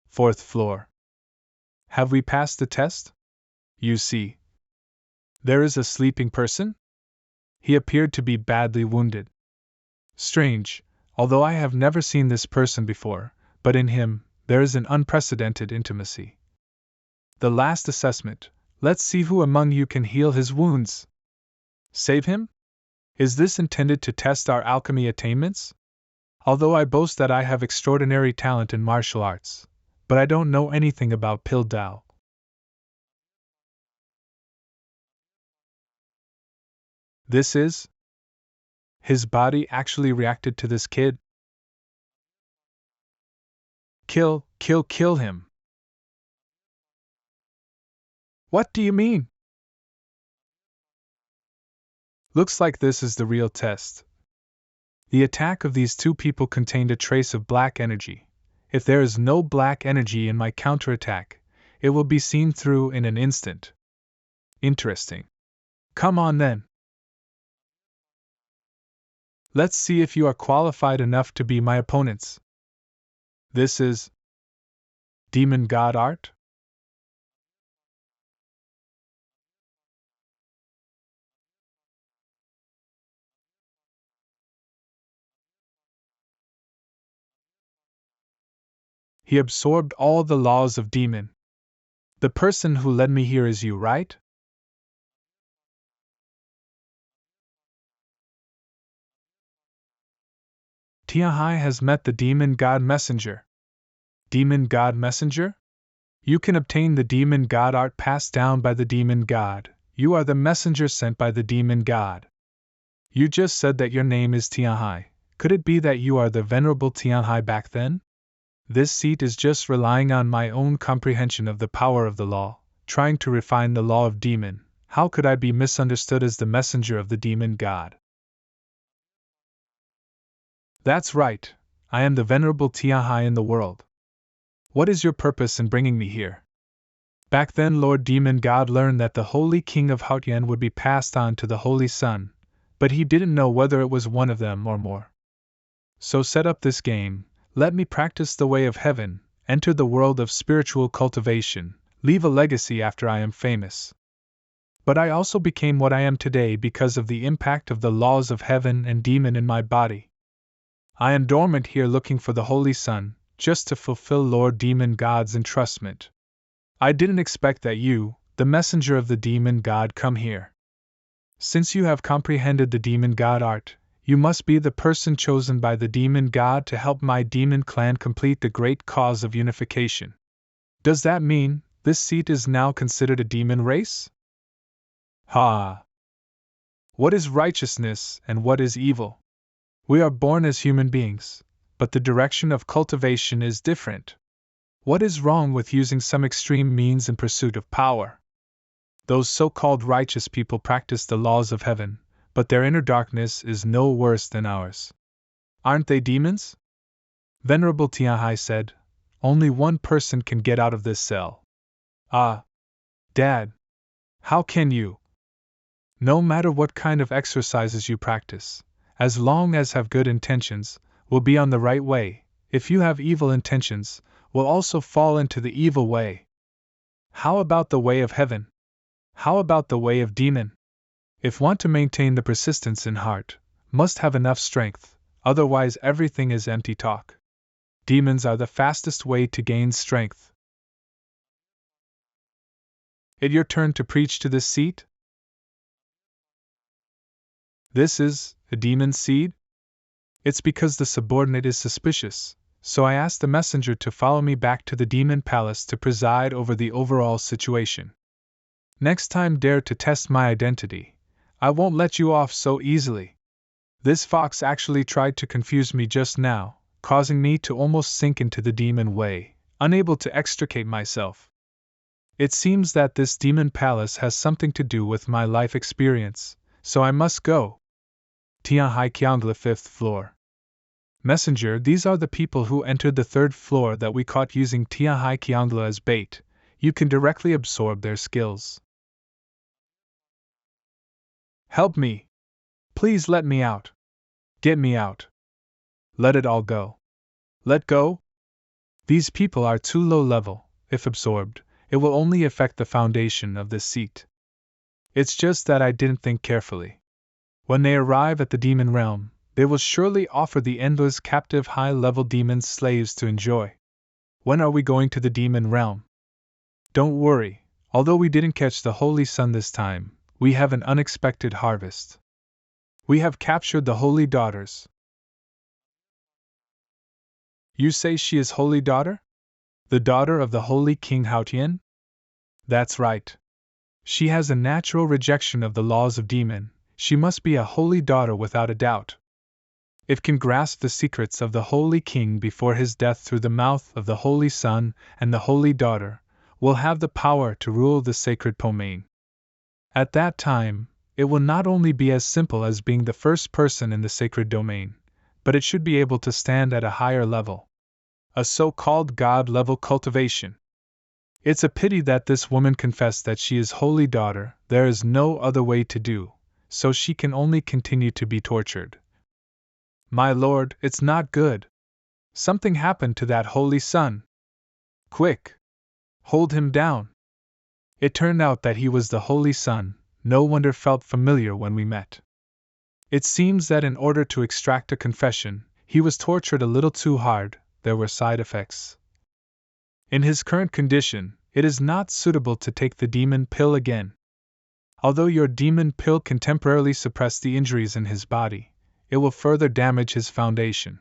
Fourth floor. Have we passed the test? You see. There is a sleeping person? He appeared to be badly wounded. Strange, although I have never seen this person before, but in him, there is an unprecedented intimacy. The last assessment. Let's see who among you can heal his wounds. Save him? Is this intended to test our alchemy attainments? Although I boast that I have extraordinary talent in martial arts, but I don't know anything about Pil Dao. This is? His body actually reacted to this kid? Kill him. What do you mean? Looks like this is the real test. The attack of these 2 people contained a trace of black energy. If there is no black energy in my counterattack, it will be seen through in an instant. Interesting. Come on then. Let's see if you are qualified enough to be my opponents. This is Demon God art? He absorbed all the laws of demon. The person who led me here is you, right? Tianhai has met the Demon God Messenger. Demon God Messenger? You can obtain the Demon God art passed down by the Demon God. You are the messenger sent by the Demon God. You just said that your name is Tianhai. Could it be that you are the Venerable Tianhai back then? This seat is just relying on my own comprehension of the power of the law, trying to refine the law of demon. How could I be misunderstood as the messenger of the Demon God? That's right, I am the Venerable Tianhai in the world. What is your purpose in bringing me here? Back then, Lord Demon God learned that the Holy King of Haotian would be passed on to the Holy Son, but he didn't know whether it was one of them or more. So set up this game, let me practice the way of heaven, enter the world of spiritual cultivation, leave a legacy after I am famous. But I also became what I am today because of the impact of the laws of heaven and demon in my body. I am dormant here looking for the Holy Son, just to fulfill Lord Demon God's entrustment. I didn't expect that you, the messenger of the Demon God, come here. Since you have comprehended the Demon God art, you must be the person chosen by the Demon God to help my demon clan complete the great cause of unification. Does that mean this seat is now considered a demon race? Ha! What is righteousness and what is evil? We are born as human beings, but the direction of cultivation is different. What is wrong with using some extreme means in pursuit of power? Those so-called righteous people practice the laws of heaven, but their inner darkness is no worse than ours. Aren't they demons? Venerable Tianhai said, only one person can get out of this cell. Ah, Dad, how can you? No matter what kind of exercises you practice, as long as have good intentions, will be on the right way. If you have evil intentions, will also fall into the evil way. How about the way of heaven? How about the way of demon? If want to maintain the persistence in heart, must have enough strength, otherwise everything is empty talk. Demons are the fastest way to gain strength. It your turn to preach to this seat? This is a demon seed? It's because the subordinate is suspicious, so I asked the messenger to follow me back to the demon palace to preside over the overall situation. Next time dare to test my identity. I won't let you off so easily. This fox actually tried to confuse me just now, causing me to almost sink into the demon way, unable to extricate myself. It seems that this demon palace has something to do with my life experience, so I must go. Tianhai Qiangla 5th floor. Messenger, these are the people who entered the 3rd floor that we caught using Tianhai Qiangla as bait. You can directly absorb their skills. Help me! Please let me out! Get me out! Let it all go! Let go? These people are too low level. If absorbed, it will only affect the foundation of this seat. It's just that I didn't think carefully. When they arrive at the demon realm, they will surely offer the endless captive high-level demons slaves to enjoy. When are we going to the demon realm? Don't worry, although we didn't catch the Holy Sun this time, we have an unexpected harvest. We have captured the Holy Daughters. You say she is Holy Daughter? The daughter of the Holy King Haotian? That's right. She has a natural rejection of the laws of demon. She must be a holy daughter without a doubt. If can grasp the secrets of the Holy King before his death through the mouth of the Holy Son and the Holy Daughter, will have the power to rule the sacred domain. At that time, it will not only be as simple as being the first person in the sacred domain, but it should be able to stand at a higher level. A so-called God-level cultivation. It's a pity that this woman confessed that she is Holy Daughter. There is no other way to do, so she can only continue to be tortured. My lord, it's not good. Something happened to that Holy Son. Quick! Hold him down. It turned out that he was the Holy Son. No wonder felt familiar when we met. It seems that in order to extract a confession, he was tortured a little too hard. There were side effects. In his current condition, it is not suitable to take the demon pill again. Although your demon pill can temporarily suppress the injuries in his body, it will further damage his foundation.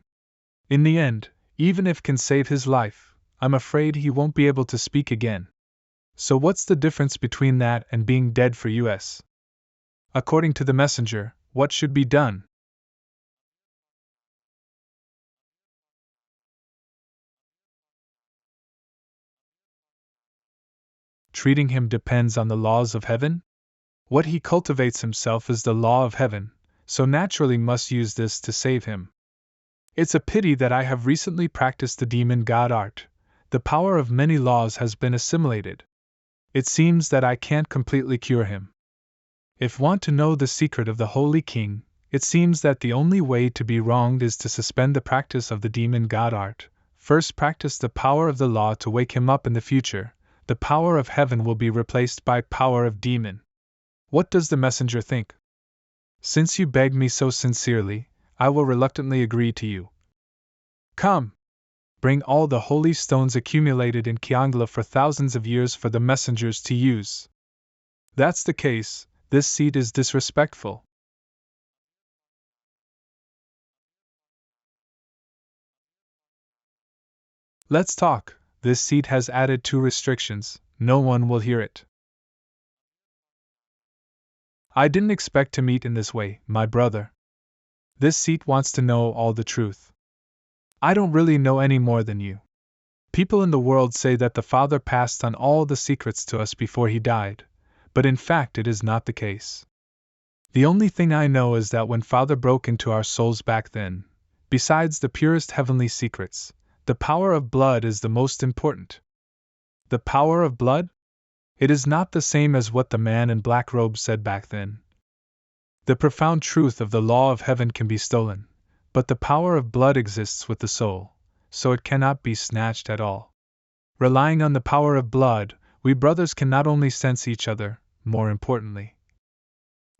In the end, even if can save his life, I'm afraid he won't be able to speak again. So what's the difference between that and being dead for us? According to the messenger, what should be done? Treating him depends on the laws of heaven? What he cultivates himself is the law of heaven, so naturally must use this to save him. It's a pity that I have recently practiced the demon god art. The power of many laws has been assimilated. It seems that I can't completely cure him. If want to know the secret of the Holy King, it seems that the only way to be wronged is to suspend the practice of the demon god art. First practice the power of the law to wake him up in the future. The power of heaven will be replaced by power of demon. What does the messenger think? Since you beg me so sincerely, I will reluctantly agree to you. Come! Bring all the holy stones accumulated in Qiangla for thousands of years for the messengers to use. That's the case, this seat is disrespectful. Let's talk. This seat has added 2 restrictions, no one will hear it. I didn't expect to meet in this way, my brother. This seat wants to know all the truth. I don't really know any more than you. People in the world say that the Father passed on all the secrets to us before he died, but in fact it is not the case. The only thing I know is that when Father broke into our souls back then, besides the purest heavenly secrets, the power of blood is the most important. The power of blood? It is not the same as what the man in black robes said back then. The profound truth of the law of heaven can be stolen, but the power of blood exists with the soul, so it cannot be snatched at all. Relying on the power of blood, we brothers can not only sense each other, more importantly.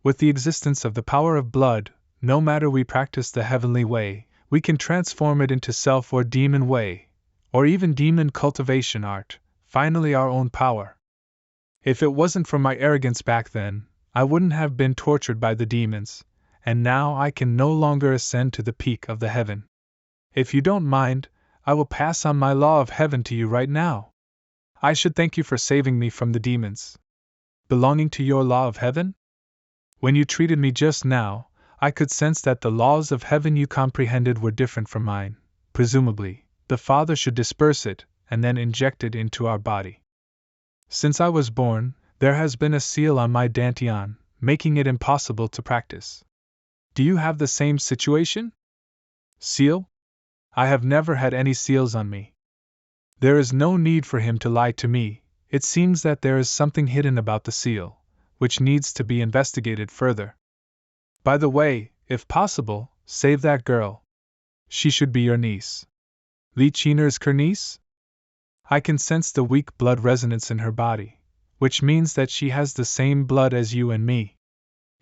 With the existence of the power of blood, no matter we practice the heavenly way, we can transform it into self or demon way, or even demon cultivation art, finally our own power. If it wasn't for my arrogance back then, I wouldn't have been tortured by the demons, and now I can no longer ascend to the peak of the heaven. If you don't mind, I will pass on my law of heaven to you right now. I should thank you for saving me from the demons. Belonging to your law of heaven? When you treated me just now, I could sense that the laws of heaven you comprehended were different from mine. Presumably, the Father should disperse it, and then inject it into our body. Since I was born, there has been a seal on my dantian, making it impossible to practice. Do you have the same situation? Seal? I have never had any seals on me. There is no need for him to lie to me. It seems that there is something hidden about the seal, which needs to be investigated further. By the way, if possible, save that girl. She should be your niece. Li Qiner's niece? I can sense the weak blood resonance in her body, which means that she has the same blood as you and me.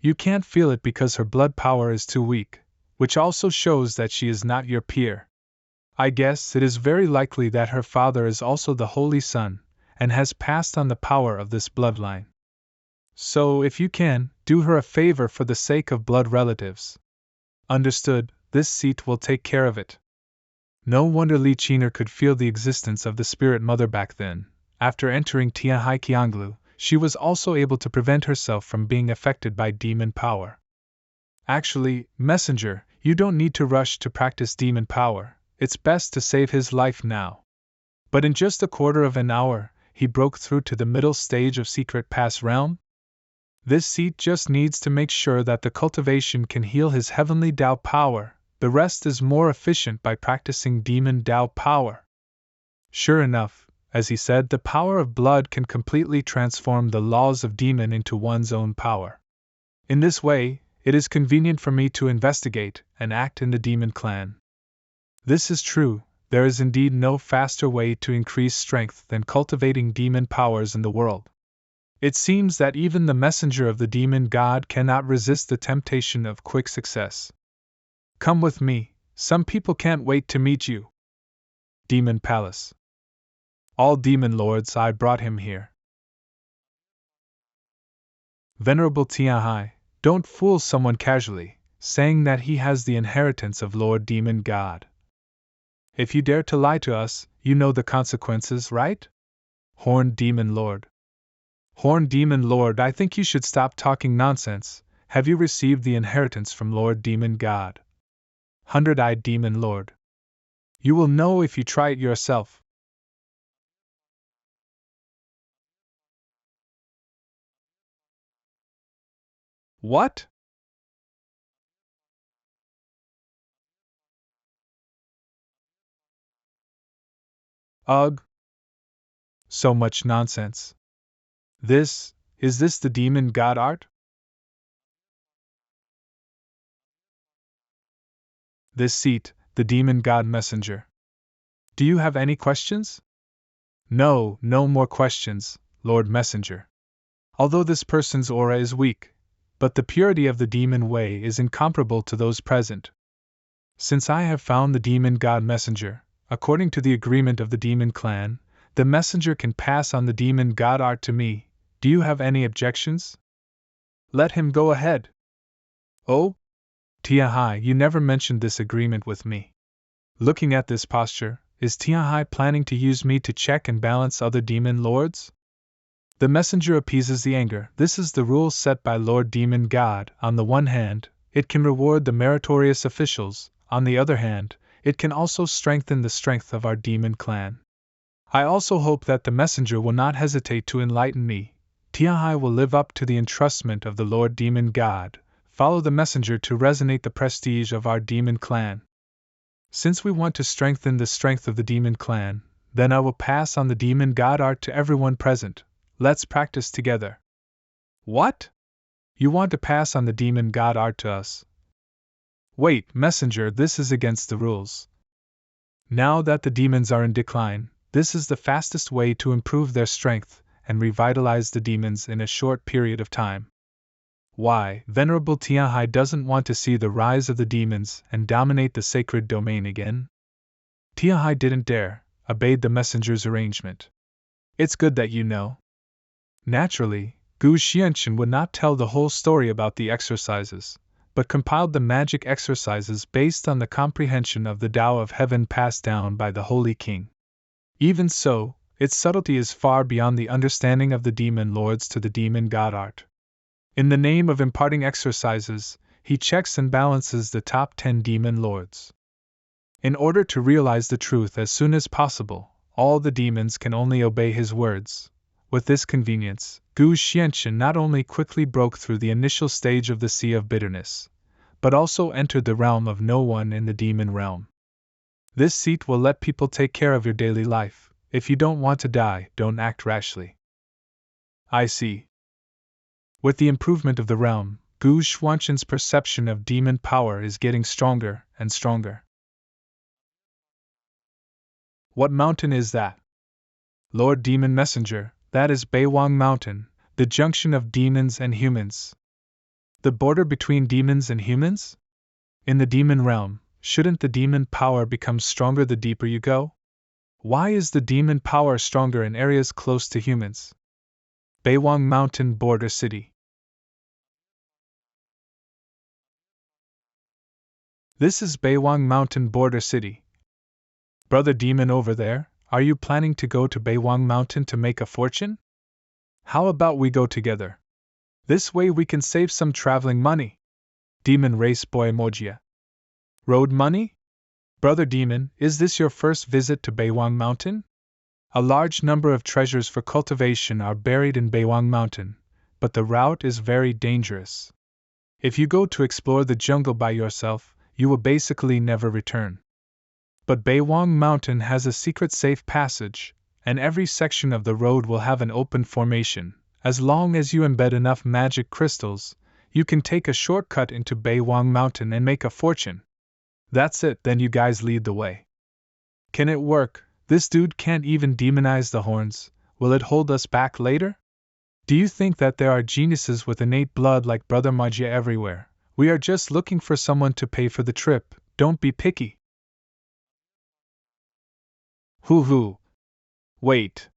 You can't feel it because her blood power is too weak, which also shows that she is not your peer. I guess it is very likely that her father is also the Holy Son, and has passed on the power of this bloodline. So, if you can, do her a favor for the sake of blood relatives. Understood, this seat will take care of it. No wonder Li Qiner could feel the existence of the Spirit Mother back then. After entering Tianhai Qianglu, she was also able to prevent herself from being affected by demon power. Actually, Messenger, you don't need to rush to practice demon power. It's best to save his life now. But in just a quarter of an hour, he broke through to the middle stage of Secret Pass Realm. This seat just needs to make sure that the cultivation can heal his heavenly Tao power. The rest is more efficient by practicing demon Tao power. Sure enough, as he said, the power of blood can completely transform the laws of demon into one's own power. In this way, it is convenient for me to investigate and act in the demon clan. This is true, there is indeed no faster way to increase strength than cultivating demon powers in the world. It seems that even the messenger of the demon god cannot resist the temptation of quick success. Come with me, some people can't wait to meet you. Demon Palace. All demon lords, I brought him here. Venerable Tianhai, don't fool someone casually, saying that he has the inheritance of Lord Demon God. If you dare to lie to us, you know the consequences, right? Horned Demon Lord. Horned Demon Lord, I think you should stop talking nonsense. Have you received the inheritance from Lord Demon God? Hundred-eyed Demon Lord. You will know if you try it yourself. What? Ugh. So much nonsense. Is this the demon god art? This seat, the demon god messenger. Do you have any questions? No, no more questions, Lord Messenger. Although this person's aura is weak, but the purity of the demon way is incomparable to those present. Since I have found the demon god messenger, according to the agreement of the demon clan, the messenger can pass on the demon god art to me. Do you have any objections? Let him go ahead. Oh? Tiahai, you never mentioned this agreement with me. Looking at this posture, is Tiahai planning to use me to check and balance other demon lords? The messenger appeases the anger. This is the rule set by Lord Demon God. On the one hand, it can reward the meritorious officials. On the other hand, it can also strengthen the strength of our demon clan. I also hope that the messenger will not hesitate to enlighten me. Tiahai will live up to the entrustment of the Lord Demon God. Follow the messenger to resonate the prestige of our demon clan. Since we want to strengthen the strength of the demon clan, then I will pass on the demon god art to everyone present. Let's practice together. What? You want to pass on the demon god art to us? Wait, messenger, this is against the rules. Now that the demons are in decline, this is the fastest way to improve their strength and revitalize the demons in a short period of time. Why, Venerable Tiahai doesn't want to see the rise of the demons and dominate the sacred domain again? Tiahai didn't dare, obeyed the messenger's arrangement. It's good that you know. Naturally, Gu Xianchen would not tell the whole story about the exercises, but compiled the magic exercises based on the comprehension of the Tao of Heaven passed down by the Holy King. Even so, its subtlety is far beyond the understanding of the demon lords to the demon god art. In the name of imparting exercises, he checks and balances the top 10 demon lords. In order to realize the truth as soon as possible, all the demons can only obey his words. With this convenience, Gu Xianchen not only quickly broke through the initial stage of the Sea of Bitterness, but also entered the realm of no one in the demon realm. This seat will let people take care of your daily life. If you don't want to die, don't act rashly. I see. With the improvement of the realm, Gu Xuanchen's perception of demon power is getting stronger and stronger. What mountain is that? Lord Demon Messenger, that is Beiwang Mountain, the junction of demons and humans. The border between demons and humans? In the demon realm, shouldn't the demon power become stronger the deeper you go? Why is the demon power stronger in areas close to humans? Beiwang Mountain Border City. This is Beiwang Mountain Border City. Brother Demon over there, are you planning to go to Beiwang Mountain to make a fortune? How about we go together? This way we can save some traveling money. Demon Race Boy Mojia. Road money? Brother Demon, is this your first visit to Beiwang Mountain? A large number of treasures for cultivation are buried in Beiwang Mountain, but the route is very dangerous. If you go to explore the jungle by yourself, you will basically never return. But Beiwang Mountain has a secret safe passage, and every section of the road will have an open formation. As long as you embed enough magic crystals, you can take a shortcut into Beiwang Mountain and make a fortune. That's it, then you guys lead the way. Can it work? This dude can't even demonize the horns. Will it hold us back later? Do you think that there are geniuses with innate blood like Brother Magia everywhere? We are just looking for someone to pay for the trip. Don't be picky. Hoo. Wait.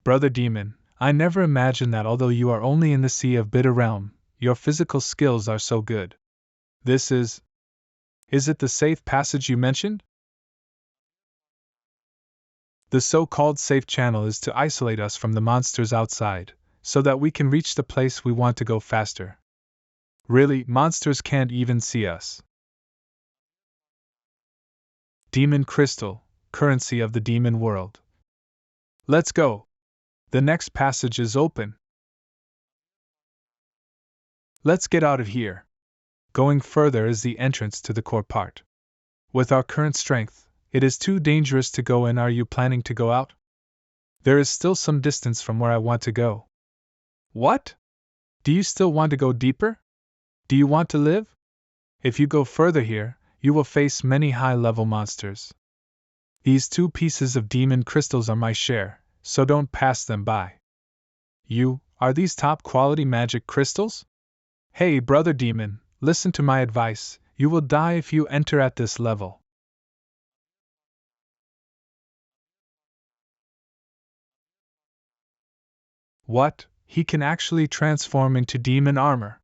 Brother Demon, I never imagined that although you are only in the Sea of Bitter Realm, your physical skills are so good. This is... Is it the safe passage you mentioned? The so-called safe channel is to isolate us from the monsters outside, so that we can reach the place we want to go faster. Really, monsters can't even see us. Demon Crystal, currency of the demon world. Let's go. The next passage is open. Let's get out of here. Going further is the entrance to the core part. With our current strength, it is too dangerous to go in. Are you planning to go out? There is still some distance from where I want to go. What? Do you still want to go deeper? Do you want to live? If you go further here, you will face many high-level monsters. These 2 pieces of demon crystals are my share, so don't pass them by. Are these top-quality magic crystals? Hey, brother demon, listen to my advice, you will die if you enter at this level. What? He can actually transform into demon armor.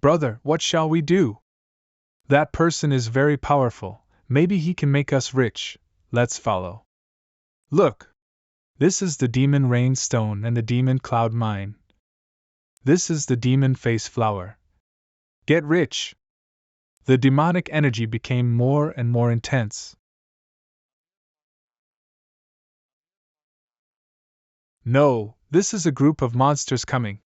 Brother, what shall we do? That person is very powerful, maybe he can make us rich, let's follow. Look! This is the demon rain stone and the demon cloud mine. This is the demon face flower. Get rich! The demonic energy became more and more intense. No, this is a group of monsters coming.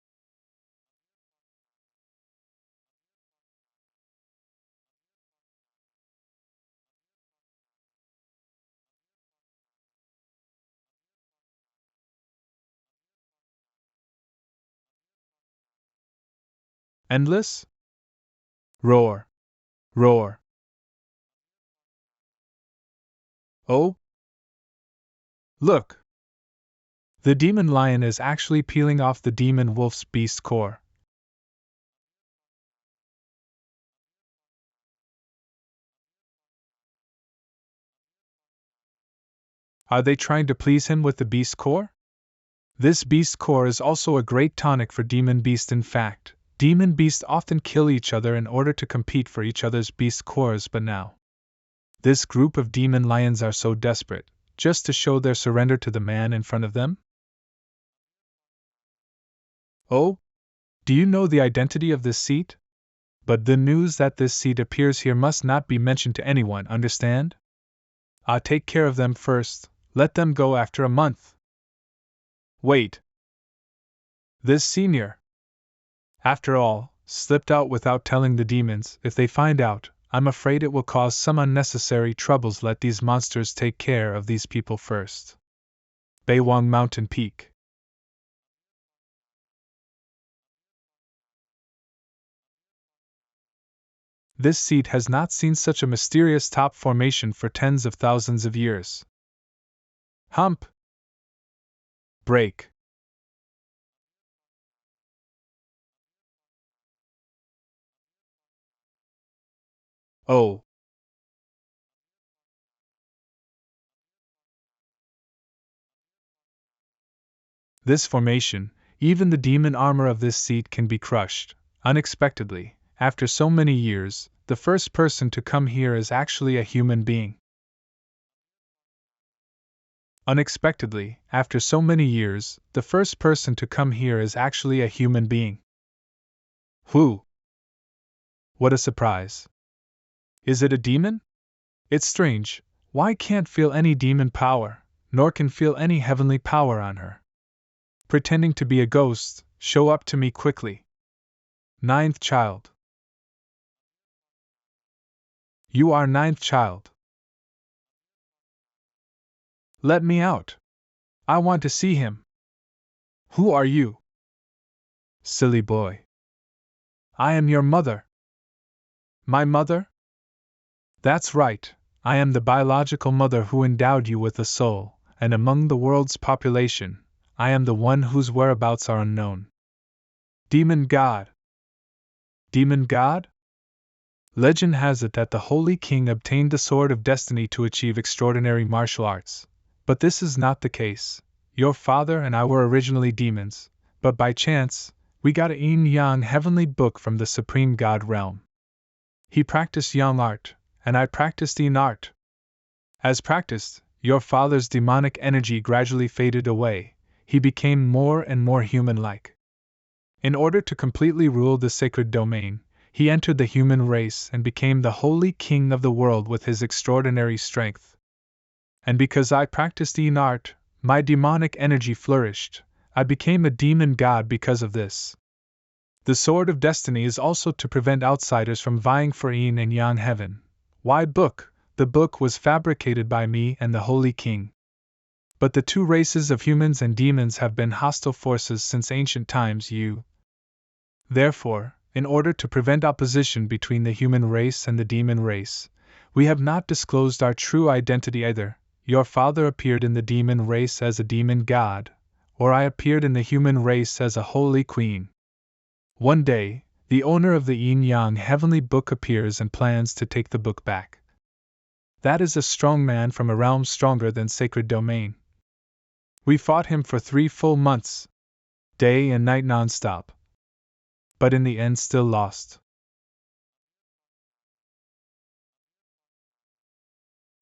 Endless? Roar! Roar! Oh! Look! The demon lion is actually peeling off the demon wolf's beast core. Are they trying to please him with the beast core? This beast core is also a great tonic for demon beast. In fact, demon beasts often kill each other in order to compete for each other's beast cores, but now this group of demon lions are so desperate, just to show their surrender to the man in front of them? Oh? Do you know the identity of this seat? But the news that this seat appears here must not be mentioned to anyone, understand? I'll take care of them first, let them go after a month. Wait. This senior, after all, slipped out without telling the demons. If they find out, I'm afraid it will cause some unnecessary troubles. Let these monsters take care of these people first. Beiwang Mountain Peak. This seat has not seen such a mysterious top formation for tens of thousands of years. Hump! Break! Oh! This formation, even the demon armor of this seat can be crushed, unexpectedly. After so many years, the first person to come here is actually a human being. Unexpectedly, after so many years, the first person to come here is actually a human being. Who? What a surprise. Is it a demon? It's strange, why can't feel any demon power, nor can feel any heavenly power on her. Pretending to be a ghost, show up to me quickly. 9th child. You are 9th child. Let me out. I want to see him. Who are you? Silly boy. I am your mother. My mother? That's right, I am the biological mother who endowed you with a soul, and among the world's population, I am the one whose whereabouts are unknown. Demon God. Demon God? Legend has it that the Holy King obtained the Sword of Destiny to achieve extraordinary martial arts. But this is not the case. Your father and I were originally demons, but by chance, we got a yin-yang heavenly book from the Supreme God realm. He practiced yang art, and I practiced yin art. As practiced, your father's demonic energy gradually faded away, he became more and more human-like. In order to completely rule the sacred domain, he entered the human race and became the holy king of the world with his extraordinary strength. And because I practiced yin art, my demonic energy flourished. I became a demon god because of this. The Sword of Destiny is also to prevent outsiders from vying for yin and yang heaven. Why book? The book was fabricated by me and the Holy King. But the two races of humans and demons have been hostile forces since ancient times. Therefore, in order to prevent opposition between the human race and the demon race, we have not disclosed our true identity either. Your father appeared in the demon race as a demon god, or I appeared in the human race as a holy queen. One day, the owner of the yin-yang heavenly book appears and plans to take the book back. That is a strong man from a realm stronger than sacred domain. We fought him for 3 full months, day and night non-stop. But in the end still lost.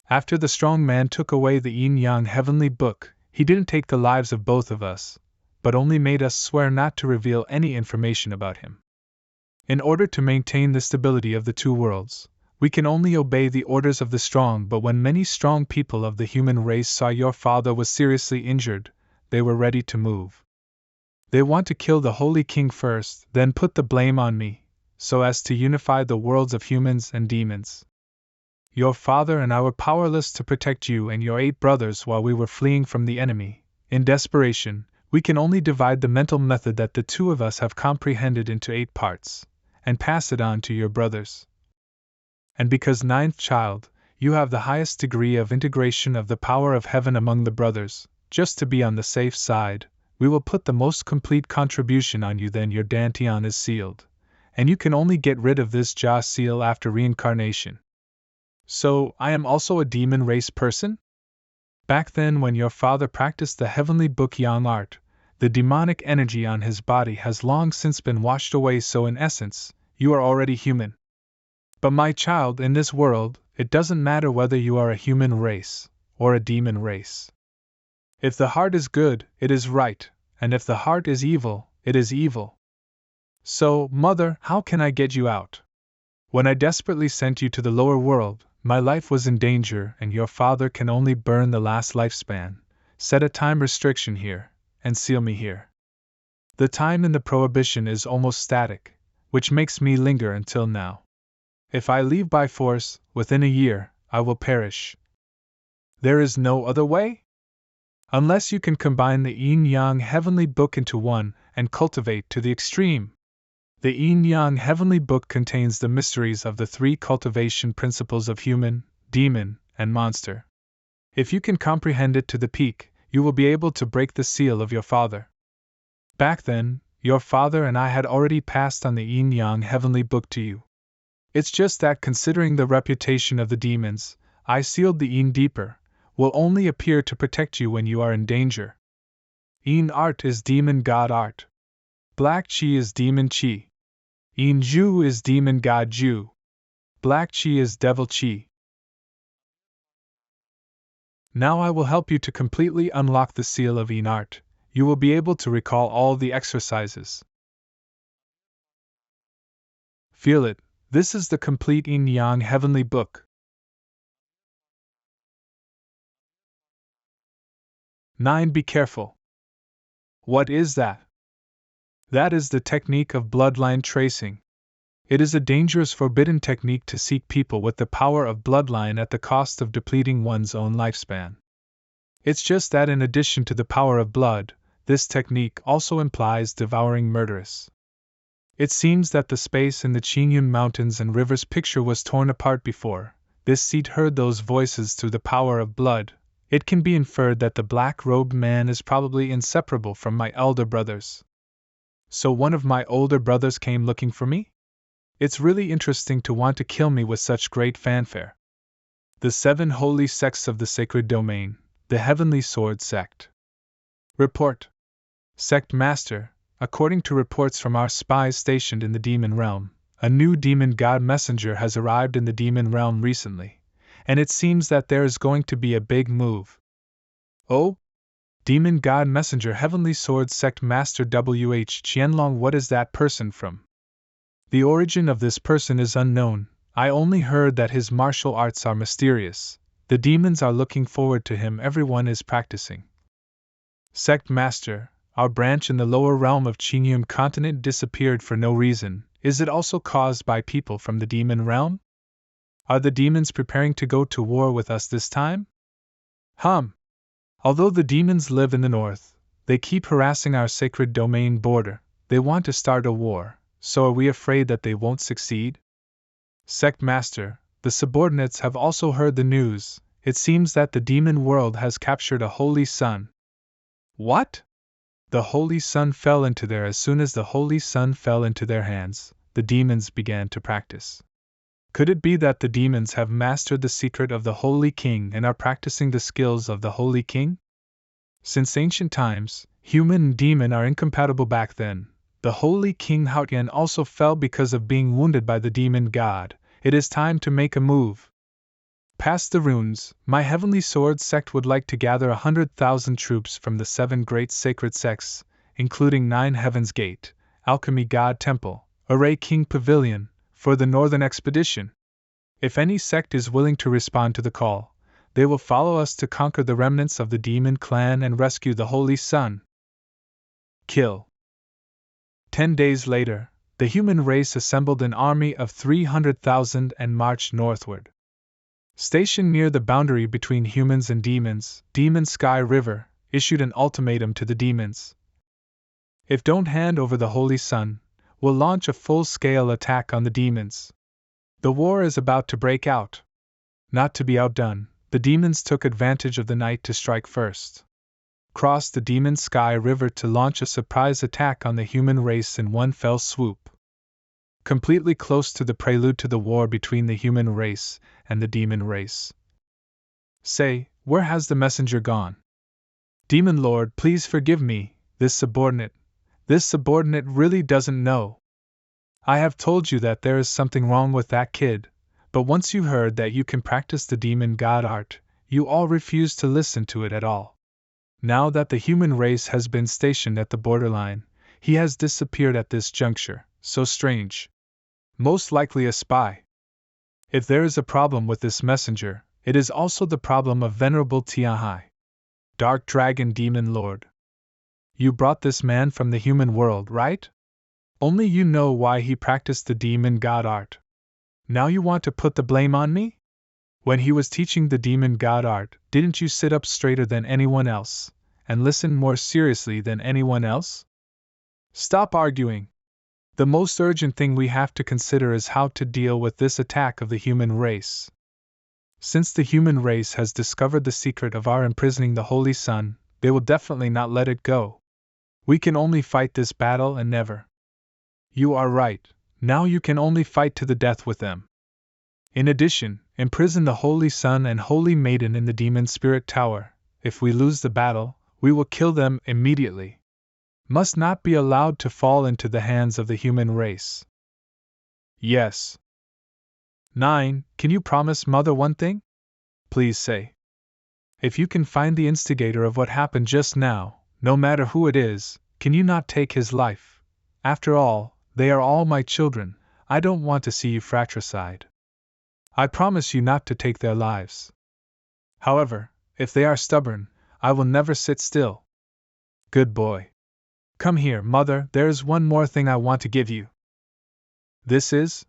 After the strong man took away the yin-yang heavenly book, he didn't take the lives of both of us, but only made us swear not to reveal any information about him. In order to maintain the stability of the two worlds, we can only obey the orders of the strong. But when many strong people of the human race saw your father was seriously injured, they were ready to move. They want to kill the Holy King first, then put the blame on me, so as to unify the worlds of humans and demons. Your father and I were powerless to protect you and your 8 brothers while we were fleeing from the enemy. In desperation, we can only divide the mental method that the two of us have comprehended into 8 parts, and pass it on to your brothers. And because 9th child, you have the highest degree of integration of the power of heaven among the brothers, just to be on the safe side, we will put the most complete contribution on you. Then your dantian is sealed, and you can only get rid of this jaw seal after reincarnation. So, I am also a demon race person? Back then when your father practiced the heavenly book yang art, the demonic energy on his body has long since been washed away, so in essence, you are already human. But my child, in this world, it doesn't matter whether you are a human race, or a demon race. If the heart is good, it is right, and if the heart is evil, it is evil. So, mother, how can I get you out? When I desperately sent you to the lower world, my life was in danger, and your father can only burn the last lifespan, set a time restriction here, and seal me here. The time in the prohibition is almost static, which makes me linger until now. If I leave by force, within a year, I will perish. There is no other way? Unless you can combine the yin-yang heavenly book into one, and cultivate to the extreme. The yin-yang heavenly book contains the mysteries of the 3 cultivation principles of human, demon, and monster. If you can comprehend it to the peak, you will be able to break the seal of your father. Back then, your father and I had already passed on the yin-yang heavenly book to you. It's just that considering the reputation of the demons, I sealed the yin deeper, will only appear to protect you when you are in danger. Yin art is demon god art. Black chi is demon chi. Yin ju is demon god ju. Black chi is devil chi. Now I will help you to completely unlock the seal of Yin art. You will be able to recall all the exercises. Feel it. This is the complete yin-yang heavenly book. 9. Be careful. What is that? That is the technique of bloodline tracing. It is a dangerous, forbidden technique to seek people with the power of bloodline at the cost of depleting one's own lifespan. It's just that in addition to the power of blood, this technique also implies devouring murderous. It seems that the space in the Qingyun mountains and rivers picture was torn apart before this seed heard those voices through the power of blood. It can be inferred that the black-robed man is probably inseparable from my elder brothers. So one of my older brothers came looking for me? It's really interesting to want to kill me with such great fanfare. The 7 holy sects of the sacred domain, the Heavenly Sword sect. Report. Sect Master, according to reports from our spies stationed in the demon realm, a new demon god messenger has arrived in the demon realm recently, and it seems that there is going to be a big move. Oh? Demon god messenger Heavenly Sword sect Master W.H. Qianlong. What is that person from? The origin of this person is unknown. I only heard that his martial arts are mysterious. The demons are looking forward to him. Everyone is practicing. Sect Master, our branch in the lower realm of Qingyun continent disappeared for no reason. Is it also caused by people from the demon realm? Are the demons preparing to go to war with us this time? Although the demons live in the north, they keep harassing our sacred domain border. They want to start a war, so are we afraid that they won't succeed? Sect Master, the subordinates have also heard the news. It seems that the demon world has captured a holy sun. What? The holy sun fell into there. As soon as the holy sun fell into their hands, the demons began to practice. Could it be that the demons have mastered the secret of the Holy King and are practicing the skills of the Holy King? Since ancient times, human and demon are incompatible. Back then, the Holy King Haotian also fell because of being wounded by the demon god. It is time to make a move. Past the runes, my heavenly sword sect would like to gather 100,000 troops from the 7 great sacred sects, including 9 Heaven's Gate, Alchemy God Temple, Array King Pavilion, for the northern expedition. If any sect is willing to respond to the call, they will follow us to conquer the remnants of the demon clan and rescue the Holy Sun. Kill. 10 days later, the human race assembled an army of 300,000 and marched northward. Stationed near the boundary between humans and demons, Demon Sky River issued an ultimatum to the demons. If don't hand over the Holy Sun, we'll launch a full-scale attack on the demons. The war is about to break out. Not to be outdone, the demons took advantage of the night to strike first. Crossed the Demon Sky River to launch a surprise attack on the human race in one fell swoop. Completely close to the prelude to the war between the human race and the demon race. Say, where has the messenger gone? Demon Lord, please forgive me, this subordinate really doesn't know. I have told you that there is something wrong with that kid, but once you heard that you can practice the demon god art, you all refused to listen to it at all. Now that the human race has been stationed at the borderline, he has disappeared at this juncture. So strange. Most likely a spy. If there is a problem with this messenger, it is also the problem of Venerable Tianhai, Dark Dragon Demon Lord. You brought this man from the human world, right? Only you know why he practiced the demon god art. Now you want to put the blame on me? When he was teaching the demon god art, didn't you sit up straighter than anyone else, and listen more seriously than anyone else? Stop arguing. The most urgent thing we have to consider is how to deal with this attack of the human race. Since the human race has discovered the secret of our imprisoning the Holy Sun, they will definitely not let it go. We can only fight this battle and never. You are right, now you can only fight to the death with them. In addition, imprison the Holy Sun and Holy Maiden in the Demon Spirit Tower. If we lose the battle, we will kill them immediately. Must not be allowed to fall into the hands of the human race. Yes. 9. Can you promise Mother one thing? Please say. If you can find the instigator of what happened just now, no matter who it is, can you not take his life? After all, they are all my children. I don't want to see you fratricide. I promise you not to take their lives. However, if they are stubborn, I will never sit still. Good boy. Come here, Mother, there is one more thing I want to give you. This is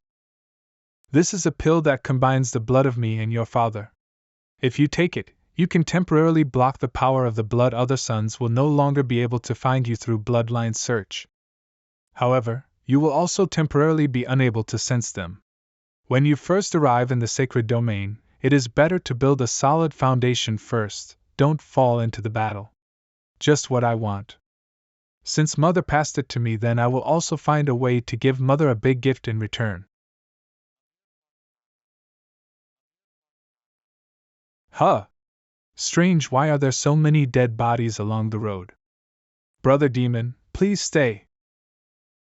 a pill that combines the blood of me and your father. If you take it, you can temporarily block the power of the blood. Other sons will no longer be able to find you through bloodline search. However, you will also temporarily be unable to sense them. When you first arrive in the sacred domain, it is better to build a solid foundation first. Don't fall into the battle. Just what I want. Since Mother passed it to me, then I will also find a way to give Mother a big gift in return. Huh! Strange, why are there so many dead bodies along the road? Brother Demon, please stay.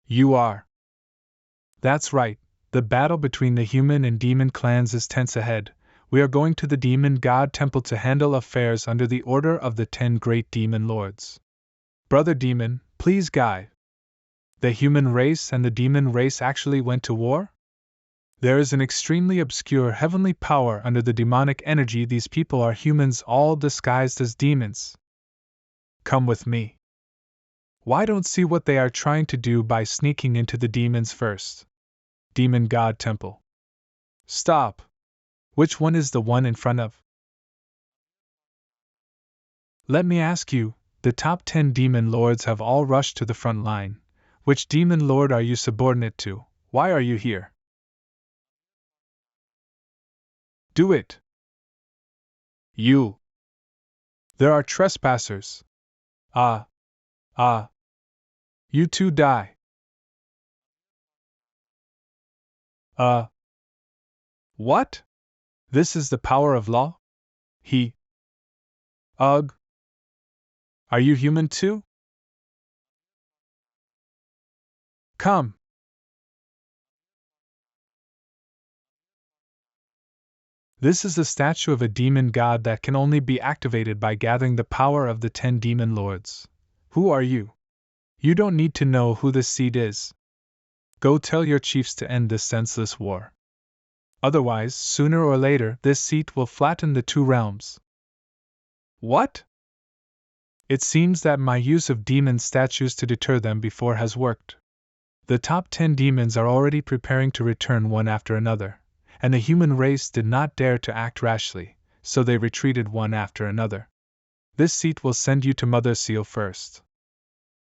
You are. That's right, the battle between the human and demon clans is tense ahead. We are going to the demon god temple to handle affairs under the order of the 10 great demon lords. Brother Demon, please guide. The human race and the demon race actually went to war? There is an extremely obscure heavenly power under the demonic energy. These people are humans all disguised as demons. Come with me. Why don't see what they are trying to do by sneaking into the demons first? Demon God Temple. Stop. Which one is the one in front of? Let me ask you, the top 10 demon lords have all rushed to the front line. Which demon lord are you subordinate to? Why are you here? Do it! You! There are trespassers! Ah! Ah! You too die! What? This is the power of law? Ugh! Are you human too? Come! This is the statue of a demon god that can only be activated by gathering the power of the 10 demon lords. Who are you? You don't need to know who this seed is. Go tell your chiefs to end this senseless war. Otherwise, sooner or later, this seat will flatten the 2 realms. What? It seems that my use of demon statues to deter them before has worked. The top 10 demons are already preparing to return one after another, and the human race did not dare to act rashly, so they retreated one after another. This seat will send you to Mother Seal first.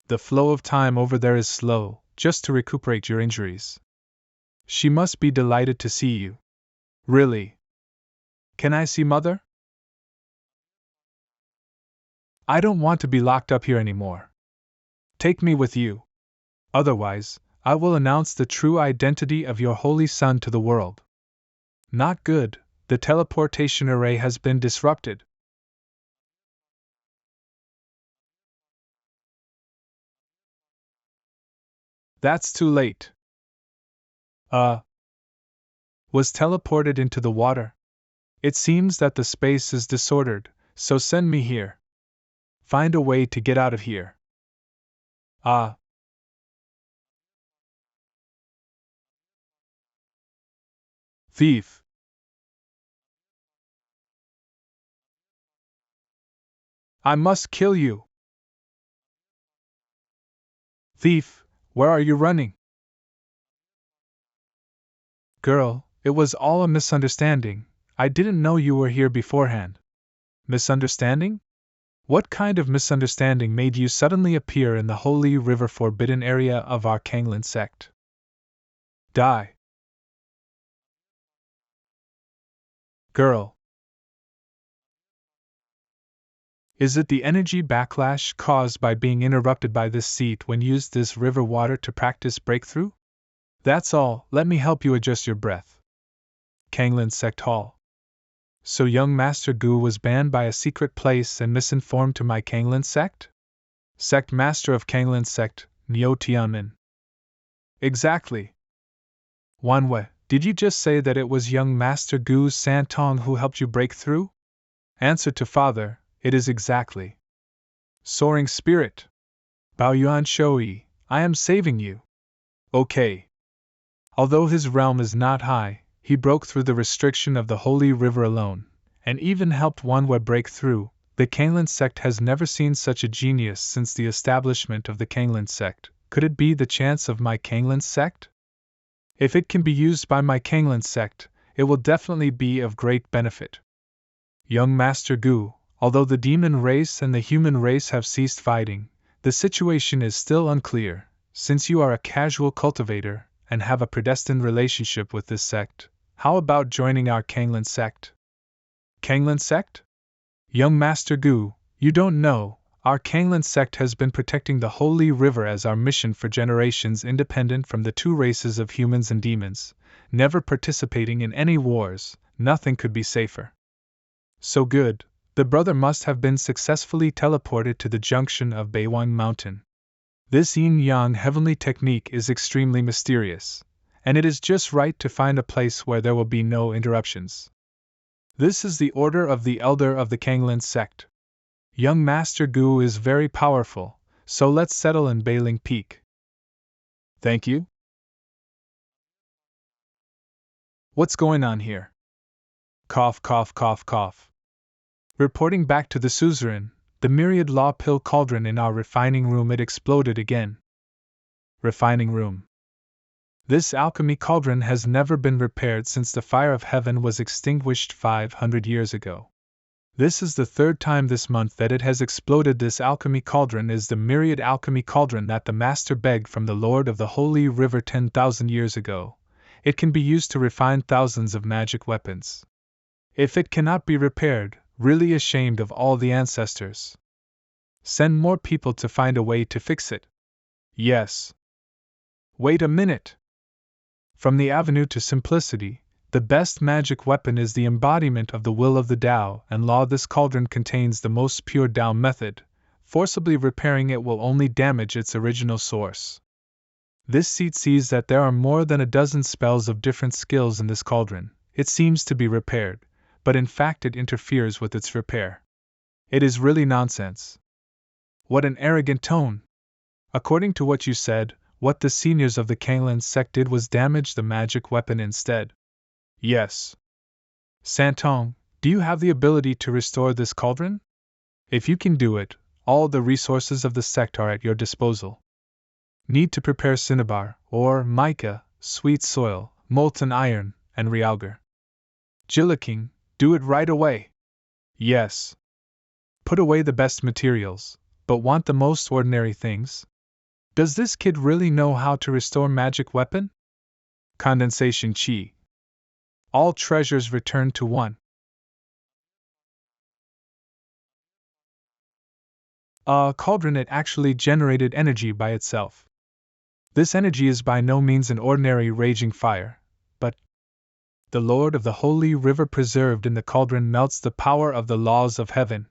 The flow of time over there is slow, just to recuperate your injuries. She must be delighted to see you. Really? Can I see Mother? I don't want to be locked up here anymore. Take me with you. Otherwise, I will announce the true identity of your holy son to the world. Not good, the teleportation array has been disrupted. That's too late. Was teleported into the water. It seems that the space is disordered, so send me here. Find a way to get out of here. Thief! I must kill you! Thief, where are you running? Girl, it was all a misunderstanding. I didn't know you were here beforehand. Misunderstanding? What kind of misunderstanding made you suddenly appear in the Holy River Forbidden area of our Kanglin sect? Die. Girl. Is it the energy backlash caused by being interrupted by this seat when used this river water to practice breakthrough? That's all, let me help you adjust your breath. Kanglin Sect Hall. So young Master Gu was banned by a secret place and misinformed to my Kanglin sect? Sect Master of Kanglin Sect, Neo Tianmin. Exactly. Wanwei, did you just say that it was young Master Gu Santong who helped you break through? Answer to father, it is exactly. Soaring Spirit. Baoyuan Shoui, I am saving you. Okay. Although his realm is not high, he broke through the restriction of the Holy River alone, and even helped Wanwei break through. The Kanglin sect has never seen such a genius since the establishment of the Kanglin sect. Could it be the chance of my Kanglin sect? If it can be used by my Kanglin sect, it will definitely be of great benefit. Young Master Gu, although the demon race and the human race have ceased fighting, the situation is still unclear. Since you are a casual cultivator and have a predestined relationship with this sect, how about joining our Kanglin sect? Kanglin sect? Young Master Gu, you don't know, our Kanglin sect has been protecting the Holy River as our mission for generations, independent from the 2 races of humans and demons, never participating in any wars. Nothing could be safer. So good, the brother must have been successfully teleported to the junction of Beiwang Mountain. This yin-yang heavenly technique is extremely mysterious, and it is just right to find a place where there will be no interruptions. This is the order of the elder of the Kanglin sect. Young Master Gu is very powerful, so let's settle in Beiling Peak. Thank you. What's going on here? Cough, cough, cough, cough. Reporting back to the suzerain, the myriad law pill cauldron in our refining room, it exploded again. Refining room. This alchemy cauldron has never been repaired since the fire of heaven was extinguished 500 years ago. This is the third time this month that it has exploded. This alchemy cauldron is the myriad alchemy cauldron that the Master begged from the Lord of the Holy River 10,000 years ago. It can be used to refine thousands of magic weapons. If it cannot be repaired, really ashamed of all the ancestors. Send more people to find a way to fix it. Yes. Wait a minute. From the avenue to simplicity, the best magic weapon is the embodiment of the will of the Tao and law. This cauldron contains the most pure Tao method. Forcibly repairing it will only damage its original source. This seat sees that there are more than a dozen spells of different skills in this cauldron. It seems to be repaired, but in fact it interferes with its repair. It is really nonsense. What an arrogant tone! According to what you said, what the seniors of the Kanglan sect did was damage the magic weapon instead. Yes. Santong, do you have the ability to restore this cauldron? If you can do it, all the resources of the sect are at your disposal. Need to prepare cinnabar, ore, mica, sweet soil, molten iron, and realgar. Jiliking, do it right away. Yes. Put away the best materials, but want the most ordinary things? Does this kid really know how to restore magic weapon? Condensation chi. All treasures return to one. Cauldron. It actually generated energy by itself. This energy is by no means an ordinary raging fire, but the Lord of the Holy River preserved in the cauldron melts the power of the laws of heaven.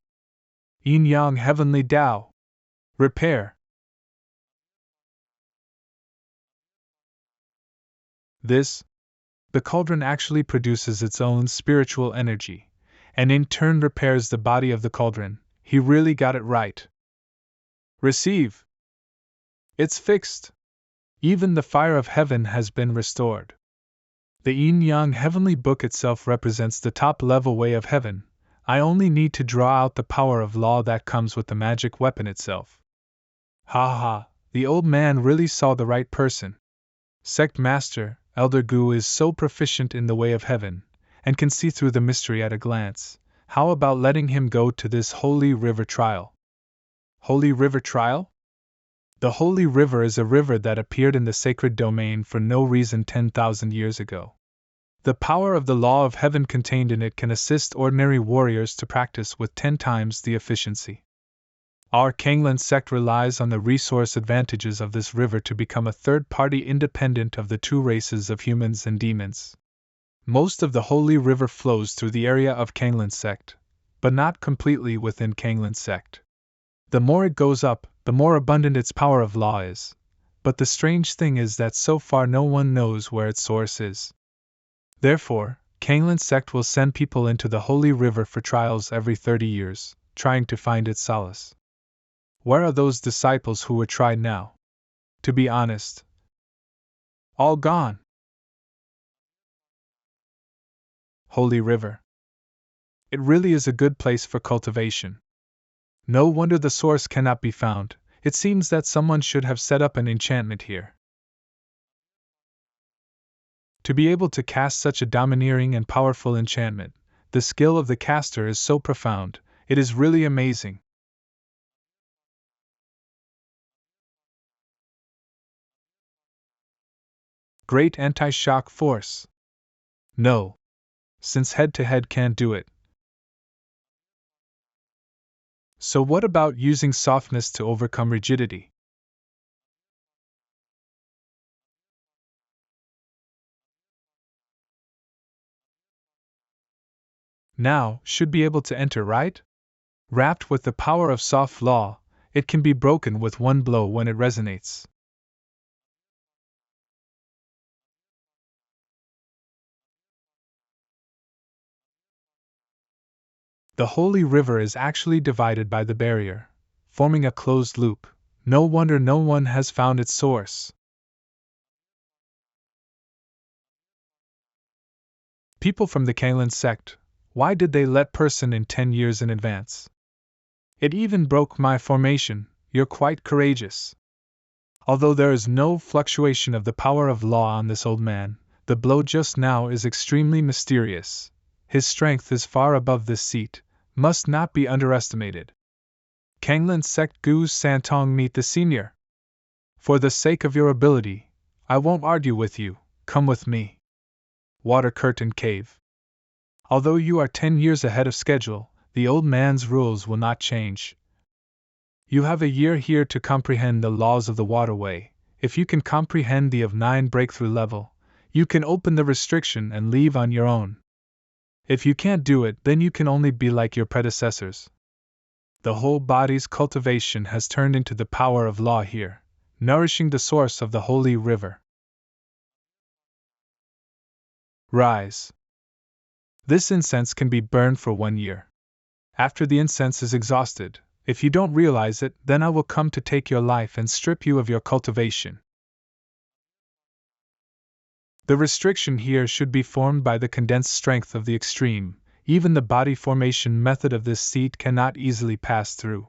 Yin-yang heavenly Tao. Repair. The cauldron actually produces its own spiritual energy, and in turn repairs the body of the cauldron. He really got it right. Receive. It's fixed. Even the fire of heaven has been restored. The Yin-Yang heavenly book itself represents the top-level way of heaven. I only need to draw out the power of law that comes with the magic weapon itself. Ha ha, the old man really saw the right person. Sect Master, Elder Gu is so proficient in the way of heaven, and can see through the mystery at a glance. How about letting him go to this Holy River trial? Holy River trial? The Holy River is a river that appeared in the sacred domain for no reason 10,000 years ago. The power of the law of heaven contained in it can assist ordinary warriors to practice with 10 times the efficiency. Our Kanglan sect relies on the resource advantages of this river to become a third party independent of the two races of humans and demons. Most of the Holy River flows through the area of Kanglan sect, but not completely within Kanglan sect. The more it goes up, the more abundant its power of law is. But the strange thing is that so far no one knows where its source is. Therefore, Kanglan sect will send people into the Holy River for trials every 30 years, trying to find its solace. Where are those disciples who were tried now? To be honest, all gone. Holy River. It really is a good place for cultivation. No wonder the source cannot be found. It seems that someone should have set up an enchantment here. To be able to cast such a domineering and powerful enchantment, the skill of the caster is so profound, it is really amazing. Great anti-shock force. No. Since head-to-head can't do it. So what about using softness to overcome rigidity? Now, should be able to enter, right? Wrapped with the power of soft law, it can be broken with one blow when it resonates. The Holy River is actually divided by the barrier, forming a closed loop. No wonder no one has found its source. People from the Kanglan sect, why did they let person in 10 years in advance? It even broke my formation. You're quite courageous. Although there is no fluctuation of the power of law on this old man, the blow just now is extremely mysterious. His strength is far above this seat, must not be underestimated. Kanglin's sect Gu Santong meet the senior. For the sake of your ability, I won't argue with you, come with me. Water Curtain Cave. Although you are 10 years ahead of schedule, the old man's rules will not change. You have a year here to comprehend the laws of the waterway. If you can comprehend the of 9 breakthrough level, you can open the restriction and leave on your own. If you can't do it, then you can only be like your predecessors. The whole body's cultivation has turned into the power of law here, nourishing the source of the holy river. Rise. This incense can be burned for 1 year. After the incense is exhausted, if you don't realize it, then I will come to take your life and strip you of your cultivation. The restriction here should be formed by the condensed strength of the extreme. Even the body formation method of this seat cannot easily pass through.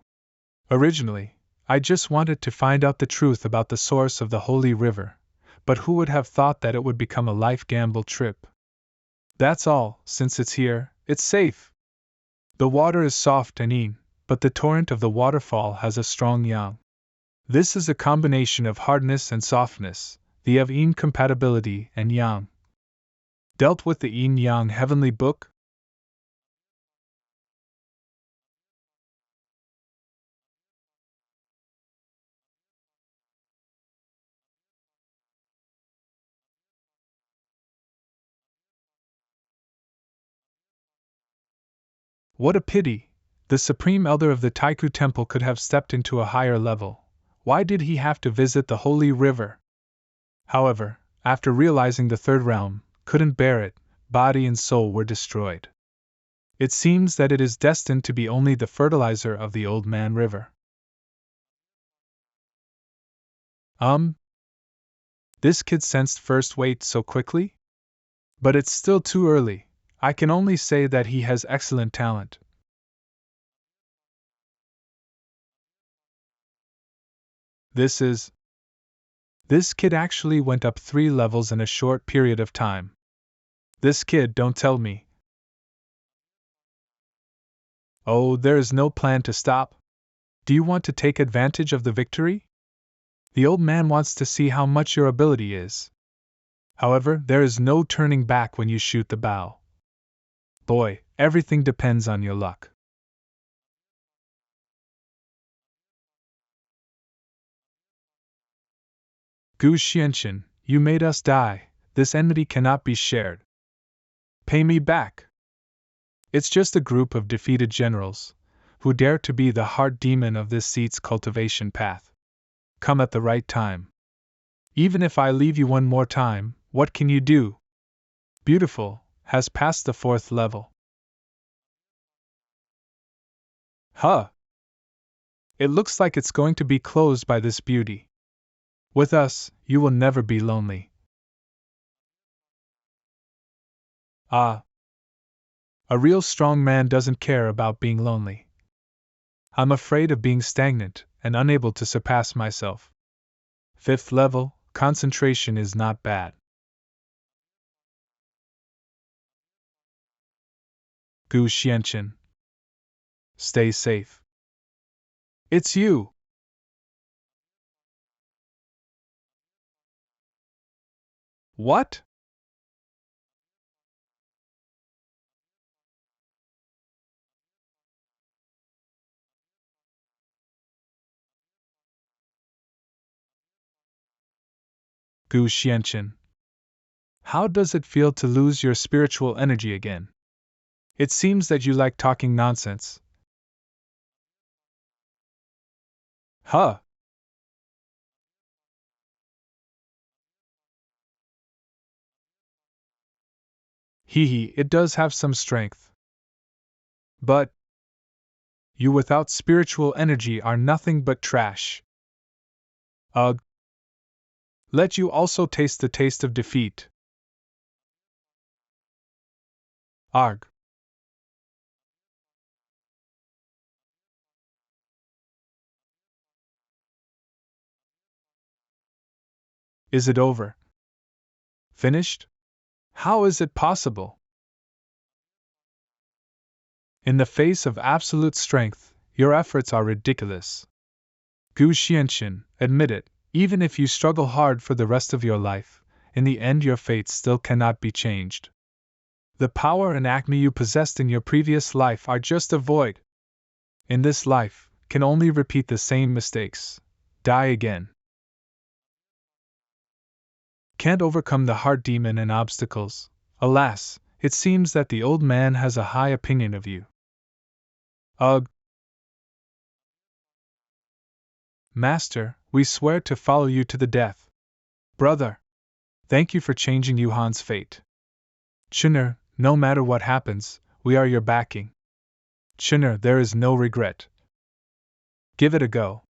Originally, I just wanted to find out the truth about the source of the holy river, but who would have thought that it would become a life gamble trip? That's all, since it's here, it's safe. The water is soft and yin, but the torrent of the waterfall has a strong yang. This is a combination of hardness and softness, the of yin compatibility and yang. Dealt with the yin-yang heavenly book? What a pity! The Supreme Elder of the Taiku Temple could have stepped into a higher level. Why did he have to visit the holy river? However, after realizing the third realm couldn't bear it, body and soul were destroyed. It seems that it is destined to be only the fertilizer of the Old Man River. This kid sensed first weight so quickly? But it's still too early. I can only say that he has excellent talent. This kid actually went up 3 levels in a short period of time. This kid, don't tell me. Oh, there is no plan to stop? Do you want to take advantage of the victory? The old man wants to see how much your ability is. However, there is no turning back when you shoot the bow. Boy, everything depends on your luck. Gu Xianqian, you made us die. This enmity cannot be shared. Pay me back. It's just a group of defeated generals who dare to be the heart demon of this seat's cultivation path. Come at the right time. Even if I leave you one more time, what can you do? Beautiful, has passed the 4th level. Huh! It looks like it's going to be closed by this beauty. With us, you will never be lonely. Ah! A real strong man doesn't care about being lonely. I'm afraid of being stagnant and unable to surpass myself. 5th level, concentration is not bad. Gu Xianqian. Stay safe. It's you! What? Gu Xianqian. How does it feel to lose your spiritual energy again? It seems that you like talking nonsense. Huh! Hee, it does have some strength. But you without spiritual energy are nothing but trash. Ugh. Let you also taste the taste of defeat. Arg. Is it over? Finished? How is it possible? In the face of absolute strength, your efforts are ridiculous. Gu Xianxin, admit it, even if you struggle hard for the rest of your life, in the end your fate still cannot be changed. The power and acme you possessed in your previous life are just a void. In this life, can only repeat the same mistakes. Die again. Can't overcome the heart demon and obstacles. Alas, it seems that the old man has a high opinion of you. Ugh. Master, we swear to follow you to the death. Brother, thank you for changing Yuhan's fate. Chun'er, no matter what happens, we are your backing. Chun'er, there is no regret. Give it a go.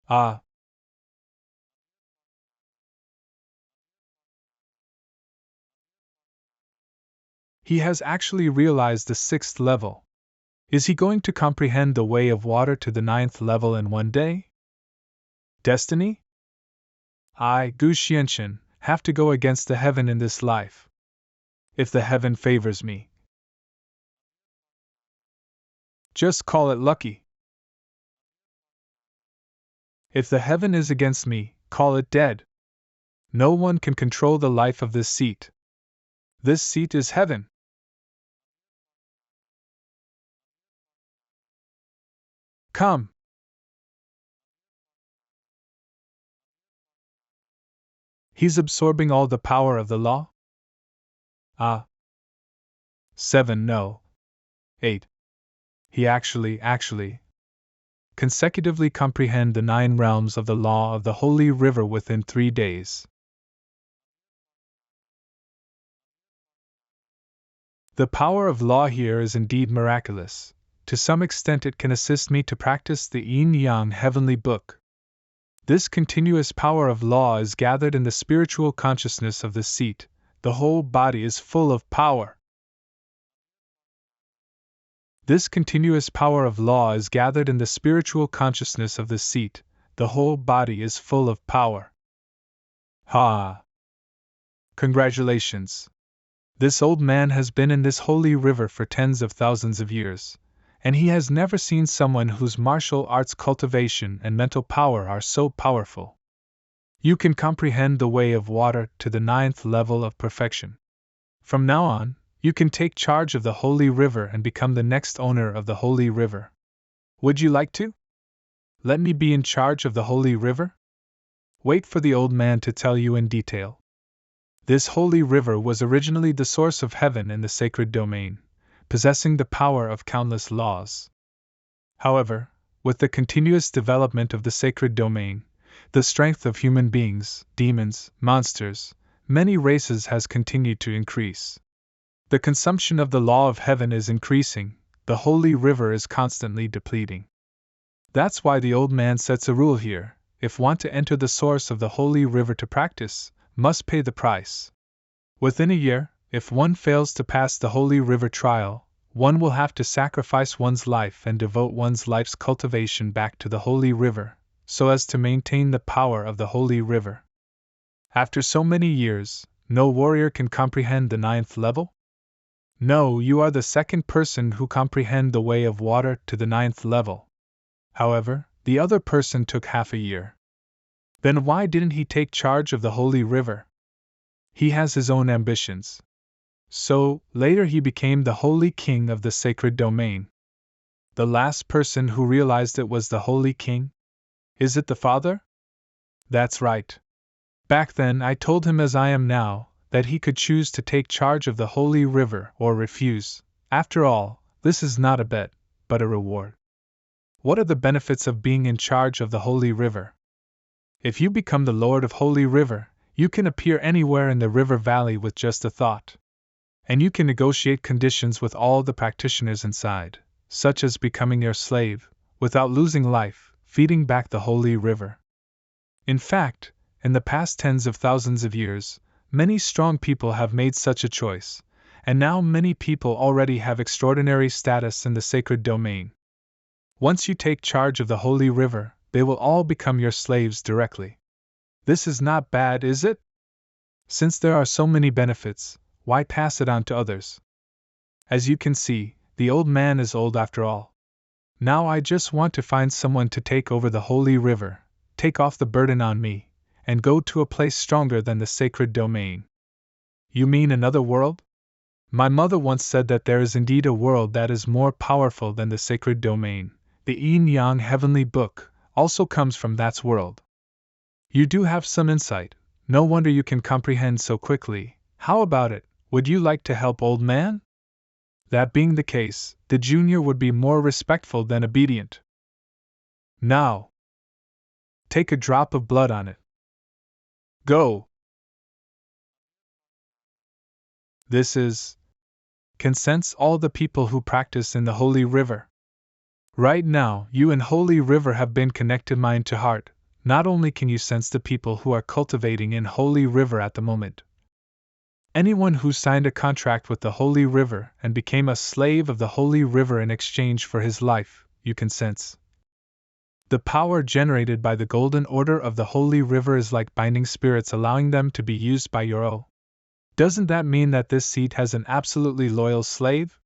Ah. He has actually realized the 6th level. Is he going to comprehend the way of water to the 9th level in one day? Destiny? I, Gu Xianxin, have to go against the heaven in this life. If the heaven favors me, just call it lucky. If the heaven is against me, call it dead. No one can control the life of this seat. This seat is heaven. Come. He's absorbing all the power of the law? Ah. 7, no. 8. He actually, consecutively comprehend the 9 realms of the law of the Holy River within 3 days. The power of law here is indeed miraculous. To some extent it can assist me to practice the Yin-Yang heavenly book. This continuous power of law is gathered in the spiritual consciousness of the seat. The whole body is full of power. This continuous power of law is gathered in the spiritual consciousness of the seat. The whole body is full of power. Ha! Congratulations! This old man has been in this holy river for tens of thousands of years, and he has never seen someone whose martial arts cultivation and mental power are so powerful. You can comprehend the way of water to the 9th level of perfection. From now on, you can take charge of the holy river and become the next owner of the holy river. Would you like to? Let me be in charge of the holy river? Wait for the old man to tell you in detail. This holy river was originally the source of heaven in the sacred domain, possessing the power of countless laws. However, with the continuous development of the sacred domain, the strength of human beings, demons, monsters, many races has continued to increase. The consumption of the law of heaven is increasing, the holy river is constantly depleting. That's why the old man sets a rule here: if want to enter the source of the holy river to practice, must pay the price. Within a year, if one fails to pass the holy river trial, one will have to sacrifice one's life and devote one's life's cultivation back to the holy river, so as to maintain the power of the holy river. After so many years, no warrior can comprehend the 9th level? No, you are the second person who comprehend the way of water to the 9th level. However, the other person took half a year. Then why didn't he take charge of the holy river? He has his own ambitions. So, later he became the holy king of the sacred domain. The last person who realized it was the holy king? Is it the father? That's right. Back then I told him, as I am now, that he could choose to take charge of the holy river or refuse. After all, this is not a bet, but a reward. What are the benefits of being in charge of the holy river? If you become the Lord of Holy River, you can appear anywhere in the river valley with just a thought. And you can negotiate conditions with all the practitioners inside, such as becoming your slave, without losing life, feeding back the holy river. In fact, in the past tens of thousands of years, many strong people have made such a choice, and now many people already have extraordinary status in the sacred domain. Once you take charge of the holy river, they will all become your slaves directly. This is not bad, is it? Since there are so many benefits, why pass it on to others? As you can see, the old man is old after all. Now I just want to find someone to take over the holy river, take off the burden on me, and go to a place stronger than the sacred domain. You mean another world? My mother once said that there is indeed a world that is more powerful than the sacred domain. The yin-yang heavenly book also comes from that world. You do have some insight. No wonder you can comprehend so quickly. How about it? Would you like to help, old man? That being the case, the junior would be more respectful than obedient. Now, take a drop of blood on it. Go! This is can sense all the people who practice in the Holy River. Right now, you and Holy River have been connected mind to heart. Not only can you sense the people who are cultivating in Holy River at the moment. Anyone who signed a contract with the Holy River and became a slave of the Holy River in exchange for his life, you can sense. The power generated by the golden order of the Holy River is like binding spirits, allowing them to be used by your own. Doesn't that mean that this seat has an absolutely loyal slave?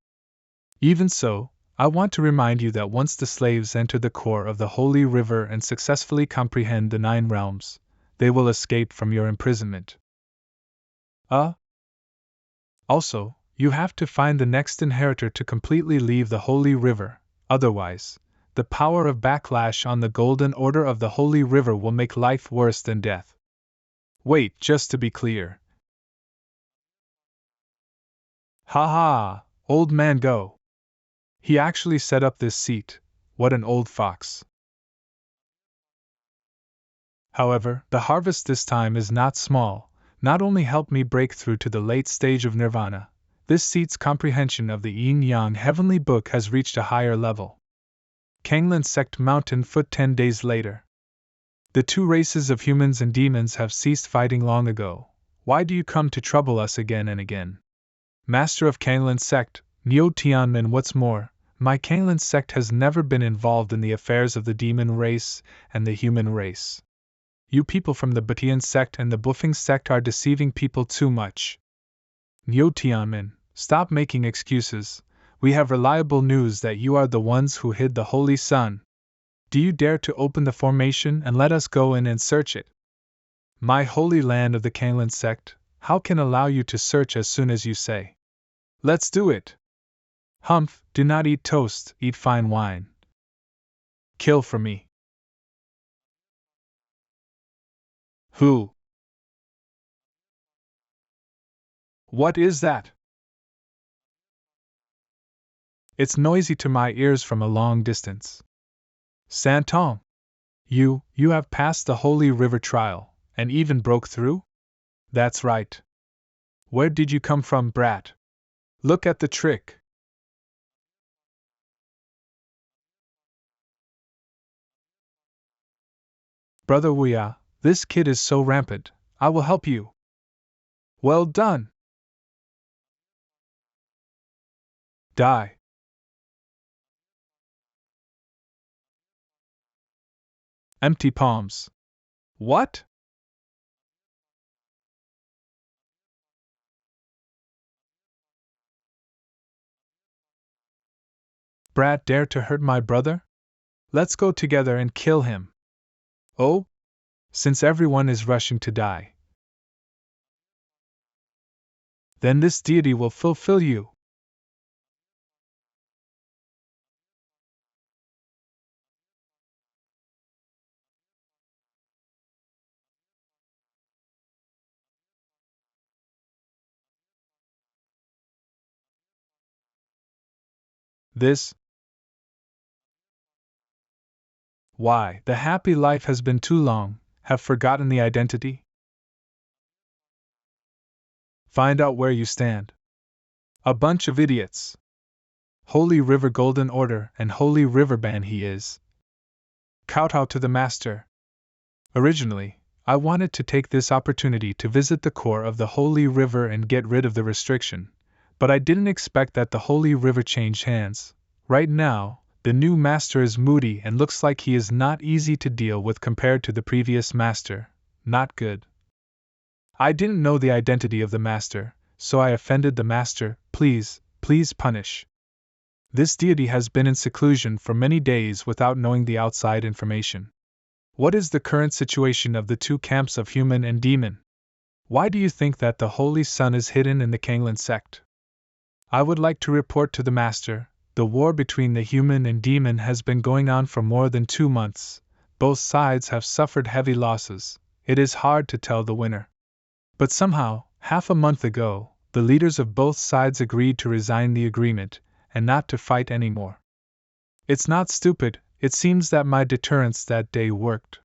Even so, I want to remind you that once the slaves enter the core of the Holy River and successfully comprehend the 9 realms, they will escape from your imprisonment. Also, you have to find the next inheritor to completely leave the Holy River, otherwise, the power of backlash on the golden order of the Holy River will make life worse than death. Wait, just to be clear. Ha ha, old man, go. He actually set up this seat. What an old fox. However, the harvest this time is not small. Not only help me break through to the late stage of nirvana, this seat's comprehension of the yin-yang heavenly book has reached a higher level. Kanglin sect mountain foot 10 days later. The 2 races of humans and demons have ceased fighting long ago. Why do you come to trouble us again and again? Master of Kanglin sect, Neo Tianmin, what's more, my Kanglin sect has never been involved in the affairs of the demon race and the human race. You people from the Batian sect and the Buffing sect are deceiving people too much. Neo Tianmin, stop making excuses. We have reliable news that you are the ones who hid the Holy Sun. Do you dare to open the formation and let us go in and search it? My holy land of the Kanglin sect, how can allow you to search as soon as you say? Let's do it. Humph, do not eat toast, eat fine wine. Kill for me. Who? What is that? It's noisy to my ears from a long distance. Santon! You have passed the Holy River trial, and even broke through? That's right. Where did you come from, brat? Look at the trick. Brother Wuya, this kid is so rampant, I will help you. Well done! Die! Empty palms. What? Brat dare to hurt my brother? Let's go together and kill him. Oh? Since everyone is rushing to die, then this deity will fulfill you. This? Why, the happy life has been too long, have forgotten the identity? Find out where you stand. A bunch of idiots. Holy River Golden Order and Holy River Ban he is. Kowtow to the master. Originally, I wanted to take this opportunity to visit the core of the Holy River and get rid of the restriction, but I didn't expect that the Holy River changed hands. Right now, the new master is moody and looks like he is not easy to deal with compared to the previous master. Not good. I didn't know the identity of the master, so I offended the master. Please please punish. This deity has been in seclusion for many days without knowing the outside information. What is the current situation of the two camps of human and demon? Why do you think that the Holy Sun is hidden in the Kanglan sect? I would like to report to the Master, the war between the human and demon has been going on for more than 2 months. Both sides have suffered heavy losses. It is hard to tell the winner. But somehow, half a month ago, the leaders of both sides agreed to resign the agreement and not to fight anymore. It's not stupid, it seems that my deterrence that day worked.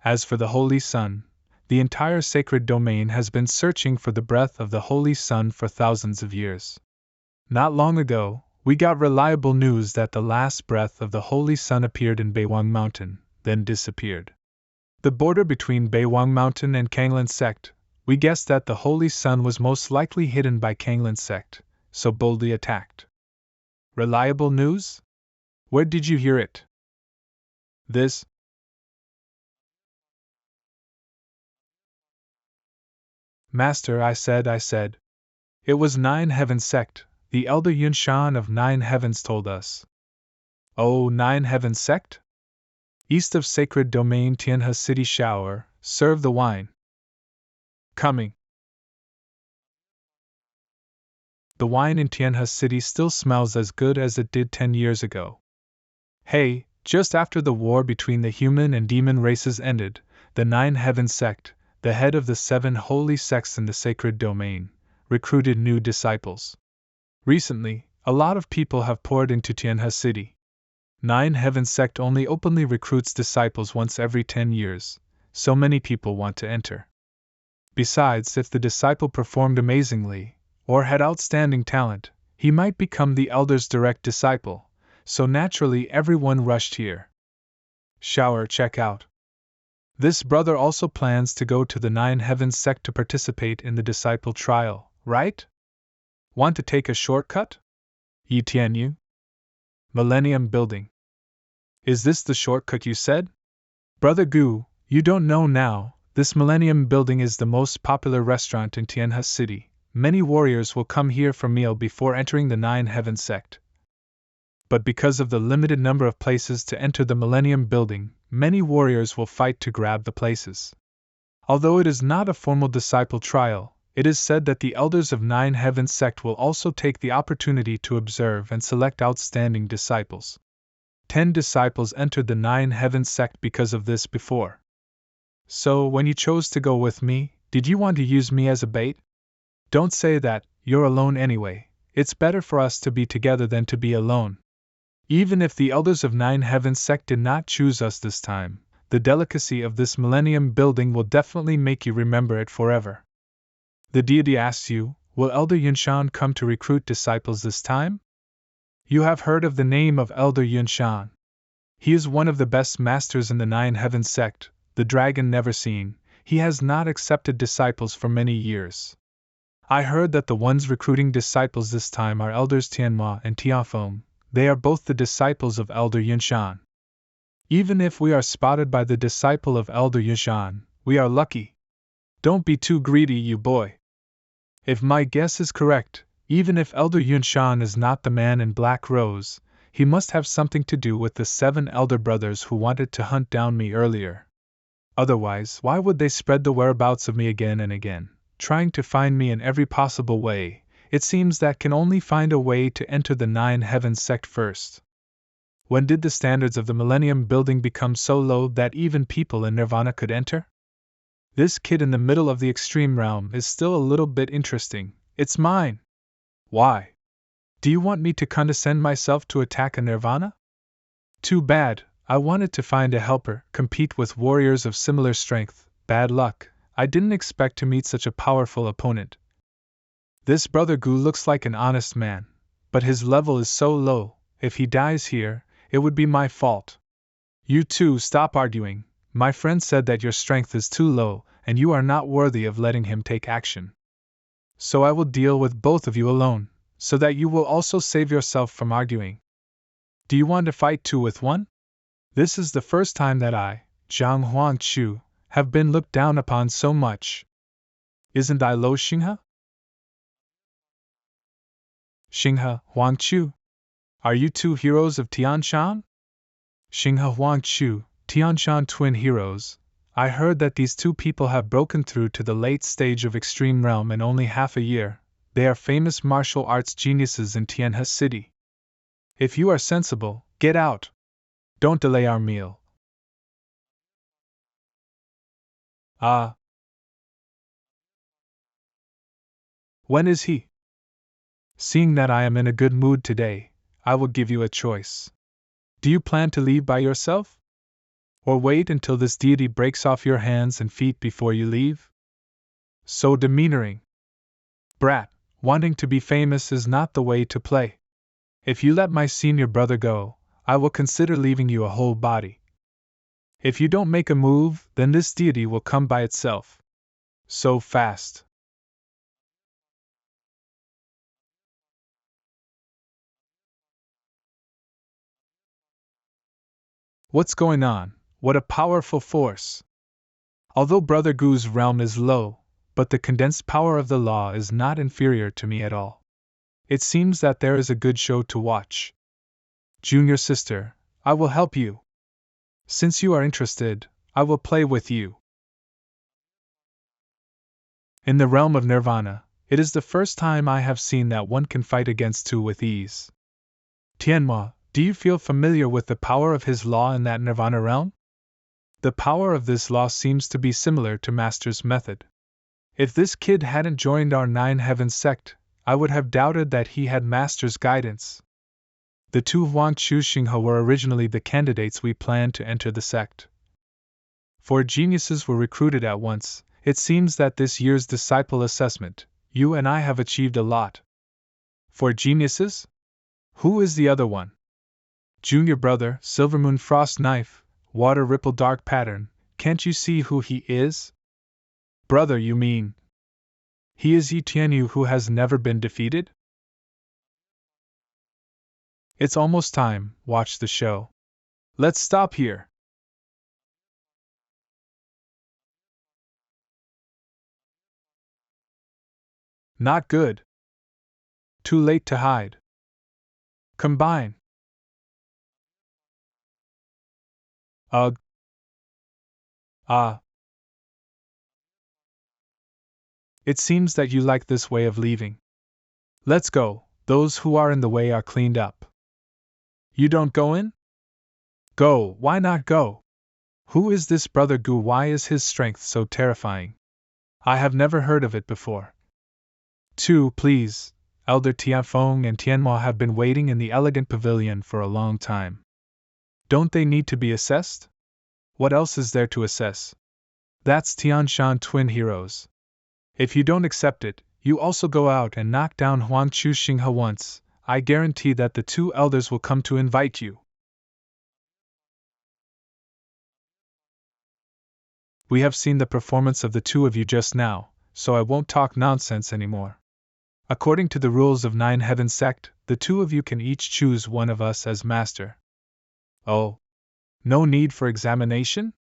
As for the Holy Sun, the entire sacred domain has been searching for the breath of the Holy Sun for thousands of years. Not long ago, we got reliable news that the last breath of the Holy Sun appeared in Beiwang Mountain, then disappeared. The border between Beiwang Mountain and Kanglan sect, we guessed that the Holy Sun was most likely hidden by Kanglan sect, so boldly attacked. Reliable news? Where did you hear it? This. Master, I said. It was Nine Heavens sect, the elder Yunshan of Nine Heavens told us. Oh, Nine Heavens sect? East of sacred domain Tianhe city shower, serve the wine. Coming. The wine in Tianhe city still smells as good as it did 10 years ago. Hey, just after the war between the human and demon races ended, the Nine Heavens sect, the head of the 7 holy sects in the sacred domain, recruited new disciples. Recently, a lot of people have poured into Tianhe city. Nine Heavens sect only openly recruits disciples once every 10 years, so many people want to enter. Besides, if the disciple performed amazingly, or had outstanding talent, he might become the elder's direct disciple, so naturally everyone rushed here. Shower check out. This brother also plans to go to the Nine Heavens sect to participate in the disciple trial, right? Want to take a shortcut? Yi Tianyu? Millennium Building. Is this the shortcut you said? Brother Gu, you don't know now, this Millennium Building is the most popular restaurant in Tianhe city. Many warriors will come here for meal before entering the Nine Heavens sect. But because of the limited number of places to enter the Millennium Building, many warriors will fight to grab the places. Although it is not a formal disciple trial, it is said that the elders of Nine Heavens sect will also take the opportunity to observe and select outstanding disciples. 10 disciples entered the Nine Heavens sect because of this before. So, when you chose to go with me, did you want to use me as a bait? Don't say that, you're alone anyway. It's better for us to be together than to be alone. Even if the elders of Nine Heavens sect did not choose us this time, the delicacy of this Millennium Building will definitely make you remember it forever. The deity asks you, will Elder Yunshan come to recruit disciples this time? You have heard of the name of Elder Yunshan. He is one of the best masters in the Nine Heavens sect, the dragon never seen. He has not accepted disciples for many years. I heard that the ones recruiting disciples this time are Elders Tianhua and Tianfeng. They are both the disciples of Elder Yunshan. Even if we are spotted by the disciple of Elder Yunshan, we are lucky. Don't be too greedy, you boy. If my guess is correct, even if Elder Yunshan is not the man in black rose, he must have something to do with the 7 elder brothers who wanted to hunt down me earlier. Otherwise, why would they spread the whereabouts of me again and again, trying to find me in every possible way? It seems that can only find a way to enter the Nine Heavens sect first. When did the standards of the Millennium Building become so low that even people in Nirvana could enter? This kid in the middle of the extreme realm is still a little bit interesting. It's mine. Why? Do you want me to condescend myself to attack a Nirvana? Too bad, I wanted to find a helper, compete with warriors of similar strength. Bad luck, I didn't expect to meet such a powerful opponent. This Brother Gu looks like an honest man, but his level is so low, if he dies here, it would be my fault. You two stop arguing. My friend said that your strength is too low, and you are not worthy of letting him take action. So I will deal with both of you alone, so that you will also save yourself from arguing. Do you want to fight 2 with 1? This is the first time that I, Zhang Huangchu, have been looked down upon so much. Isn't I Lo Xinghe? Xinghe, Huangchu. Are you two heroes of Tianshan? Xinghe, Huangchu, Tianshan twin heroes. I heard that these two people have broken through to the late stage of extreme realm in only half a year. They are famous martial arts geniuses in Tianhe City. If you are sensible, get out. Don't delay our meal. Ah. When is he? Seeing that I am in a good mood today, I will give you a choice. Do you plan to leave by yourself? Or wait until this deity breaks off your hands and feet before you leave? So demeanoring. Brat, wanting to be famous is not the way to play. If you let my senior brother go, I will consider leaving you a whole body. If you don't make a move, then this deity will come by itself. So fast. What's going on? What a powerful force! Although Brother Gu's realm is low, but the condensed power of the law is not inferior to me at all. It seems that there is a good show to watch. Junior sister, I will help you. Since you are interested, I will play with you. In the realm of Nirvana, it is the first time I have seen that one can fight against two with ease. Tianhua, do you feel familiar with the power of his law in that Nirvana realm? The power of this law seems to be similar to Master's method. If this kid hadn't joined our Nine Heavens sect, I would have doubted that he had Master's guidance. The two Huangchu Xinghe were originally the candidates we planned to enter the sect. 4 geniuses were recruited at once. It seems that this year's disciple assessment, you and I have achieved a lot. 4 geniuses? Who is the other one? Junior brother, Silvermoon Frost Knife, Water Ripple Dark Pattern, can't you see who he is? Brother, you mean? He is Yi Tianyu who has never been defeated? It's almost time, watch the show. Let's stop here. Not good. Too late to hide. Combine. Ugh. Ah. It seems that you like this way of leaving. Let's go, those who are in the way are cleaned up. You don't go in? Go, why not go? Who is this Brother Gu? Why is his strength so terrifying? I have never heard of it before. 2, please. Elder Tianfeng and Tianhua have been waiting in the elegant pavilion for a long time. Don't they need to be assessed? What else is there to assess? That's Tianshan twin heroes. If you don't accept it, you also go out and knock down Huangchu Xinghe once. I guarantee that the 2 elders will come to invite you. We have seen the performance of the 2 of you just now, so I won't talk nonsense anymore. According to the rules of Nine Heavens sect, the 2 of you can each choose one of us as master. Oh. No need for examination?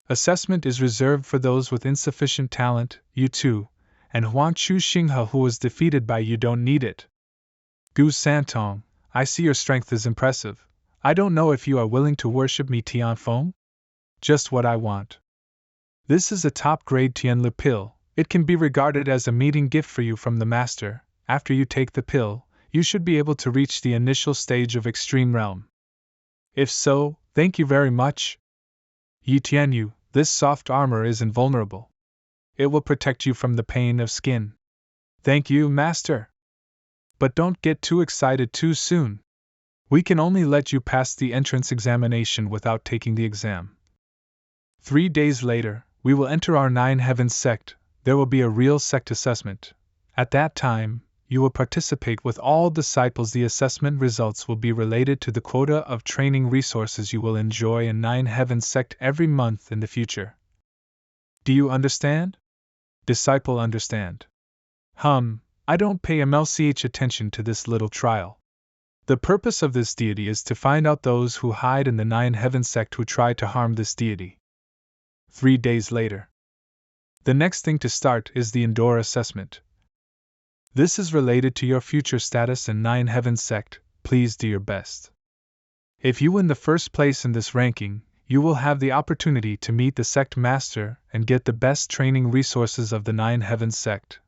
Assessment is reserved for those with insufficient talent, you 2, and Huangchu Xinghe who was defeated by you don't need it. Gu Santong, I see your strength is impressive. I don't know if you are willing to worship me Tianfeng? Just what I want. This is a top-grade Tianlu pill. It can be regarded as a meeting gift for you from the master. After you take the pill, you should be able to reach the initial stage of extreme realm. If so, thank you very much. Yi Tianyu, this soft armor is invulnerable. It will protect you from the pain of skin. Thank you, master. But don't get too excited too soon. We can only let you pass the entrance examination without taking the exam. 3 days later, we will enter our Nine Heavens sect. There will be a real sect assessment. At that time, you will participate with all disciples. The assessment results will be related to the quota of training resources you will enjoy in Nine Heavens sect every month in the future. Do you understand? Disciple understand. I don't pay MLCH attention to this little trial. The purpose of this deity is to find out those who hide in the Nine Heavens sect who try to harm this deity. 3 days later. The next thing to start is the indoor assessment. This is related to your future status in Nine Heavens sect. Please do your best. If you win the first place in this ranking, you will have the opportunity to meet the sect master and get the best training resources of the Nine Heavens sect.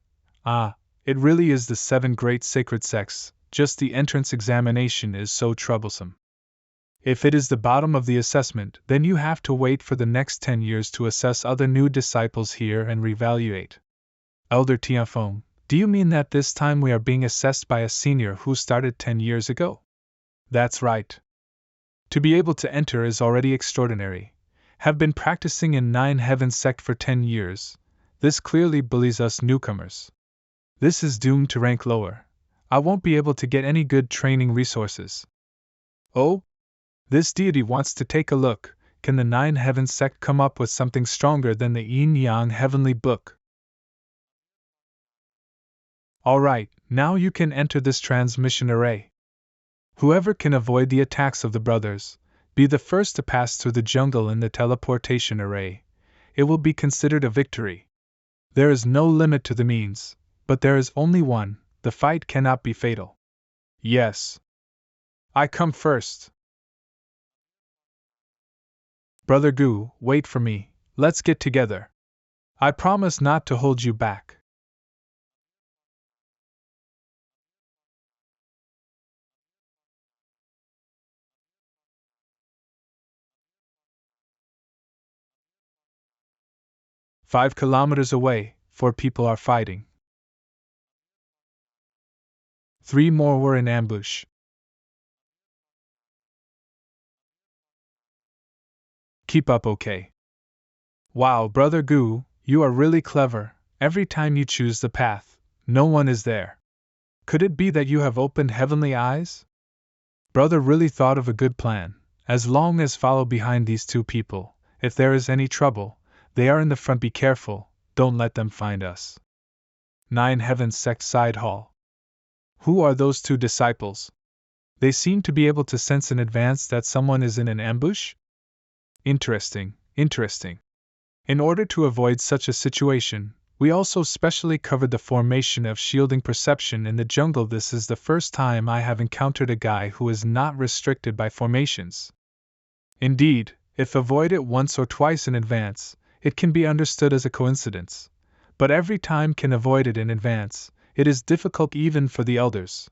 It really is the 7 great sacred sects, just the entrance examination is so troublesome. If it is the bottom of the assessment, then you have to wait for the next 10 years to assess other new disciples here and reevaluate. Elder Tianfeng, do you mean that this time we are being assessed by a senior who started 10 years ago? That's right. To be able to enter is already extraordinary. Have been practicing in Nine Heavens sect for 10 years. This clearly bullies us newcomers. This is doomed to rank lower. I won't be able to get any good training resources. Oh? This deity wants to take a look. Can the Nine Heavens sect come up with something stronger than the Yin-Yang Heavenly Book? Alright, now you can enter this transmission array. Whoever can avoid the attacks of the brothers, be the first to pass through the jungle in the teleportation array, it will be considered a victory. There is no limit to the means, but there is only one. The fight cannot be fatal. Yes. I come first. Brother Gu, wait for me, let's get together. I promise not to hold you back. "5 kilometers away, 4 people are fighting. 3 more were in ambush. Keep up, okay? Wow, Brother Gu, you are really clever. Every time you choose the path, no one is there. Could it be that you have opened heavenly eyes? Brother really thought of a good plan. As long as follow behind these 2 people, if there is any trouble, they are in the front. Be careful, don't let them find us." Nine Heavens sect side hall. Who are those 2 disciples? They seem to be able to sense in advance that someone is in an ambush? Interesting. In order to avoid such a situation, we also specially covered the formation of shielding perception in the jungle. This is the first time I have encountered a guy who is not restricted by formations. Indeed, if avoided once or twice in advance, it can be understood as a coincidence. But every time can avoid it in advance, it is difficult even for the elders.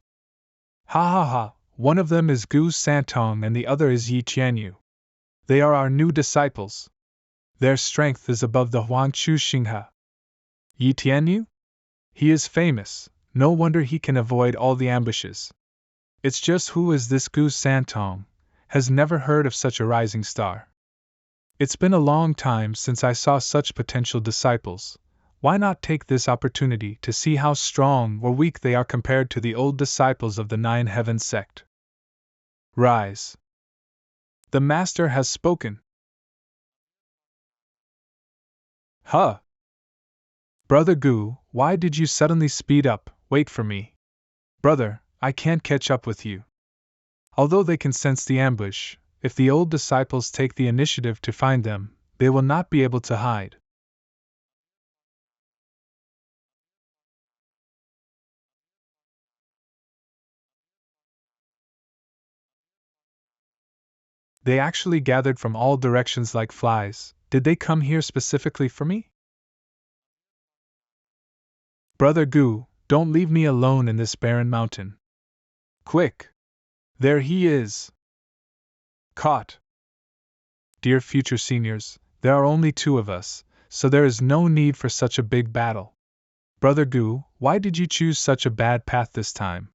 Ha, one of them is Gu Santong and the other is Yi Tianyu. They are our new disciples. Their strength is above the Huangchu Xinghe. Yi Tianyu? He is famous, no wonder he can avoid all the ambushes. It's just who is this Gu Santong? Has never heard of such a rising star. It's been a long time since I saw such potential disciples. Why not take this opportunity to see how strong or weak they are compared to the old disciples of the Nine Heavens sect? Rise. The Master has spoken. Huh? Brother Gu, why did you suddenly speed up? Wait for me. Brother, I can't catch up with you. Although they can sense the ambush, if the old disciples take the initiative to find them, they will not be able to hide. They actually gathered from all directions like flies. Did they come here specifically for me? Brother Gu, don't leave me alone in this barren mountain. Quick! There he is! Caught! Dear future seniors, there are only 2 of us, so there is no need for such a big battle. Brother Gu, why did you choose such a bad path this time?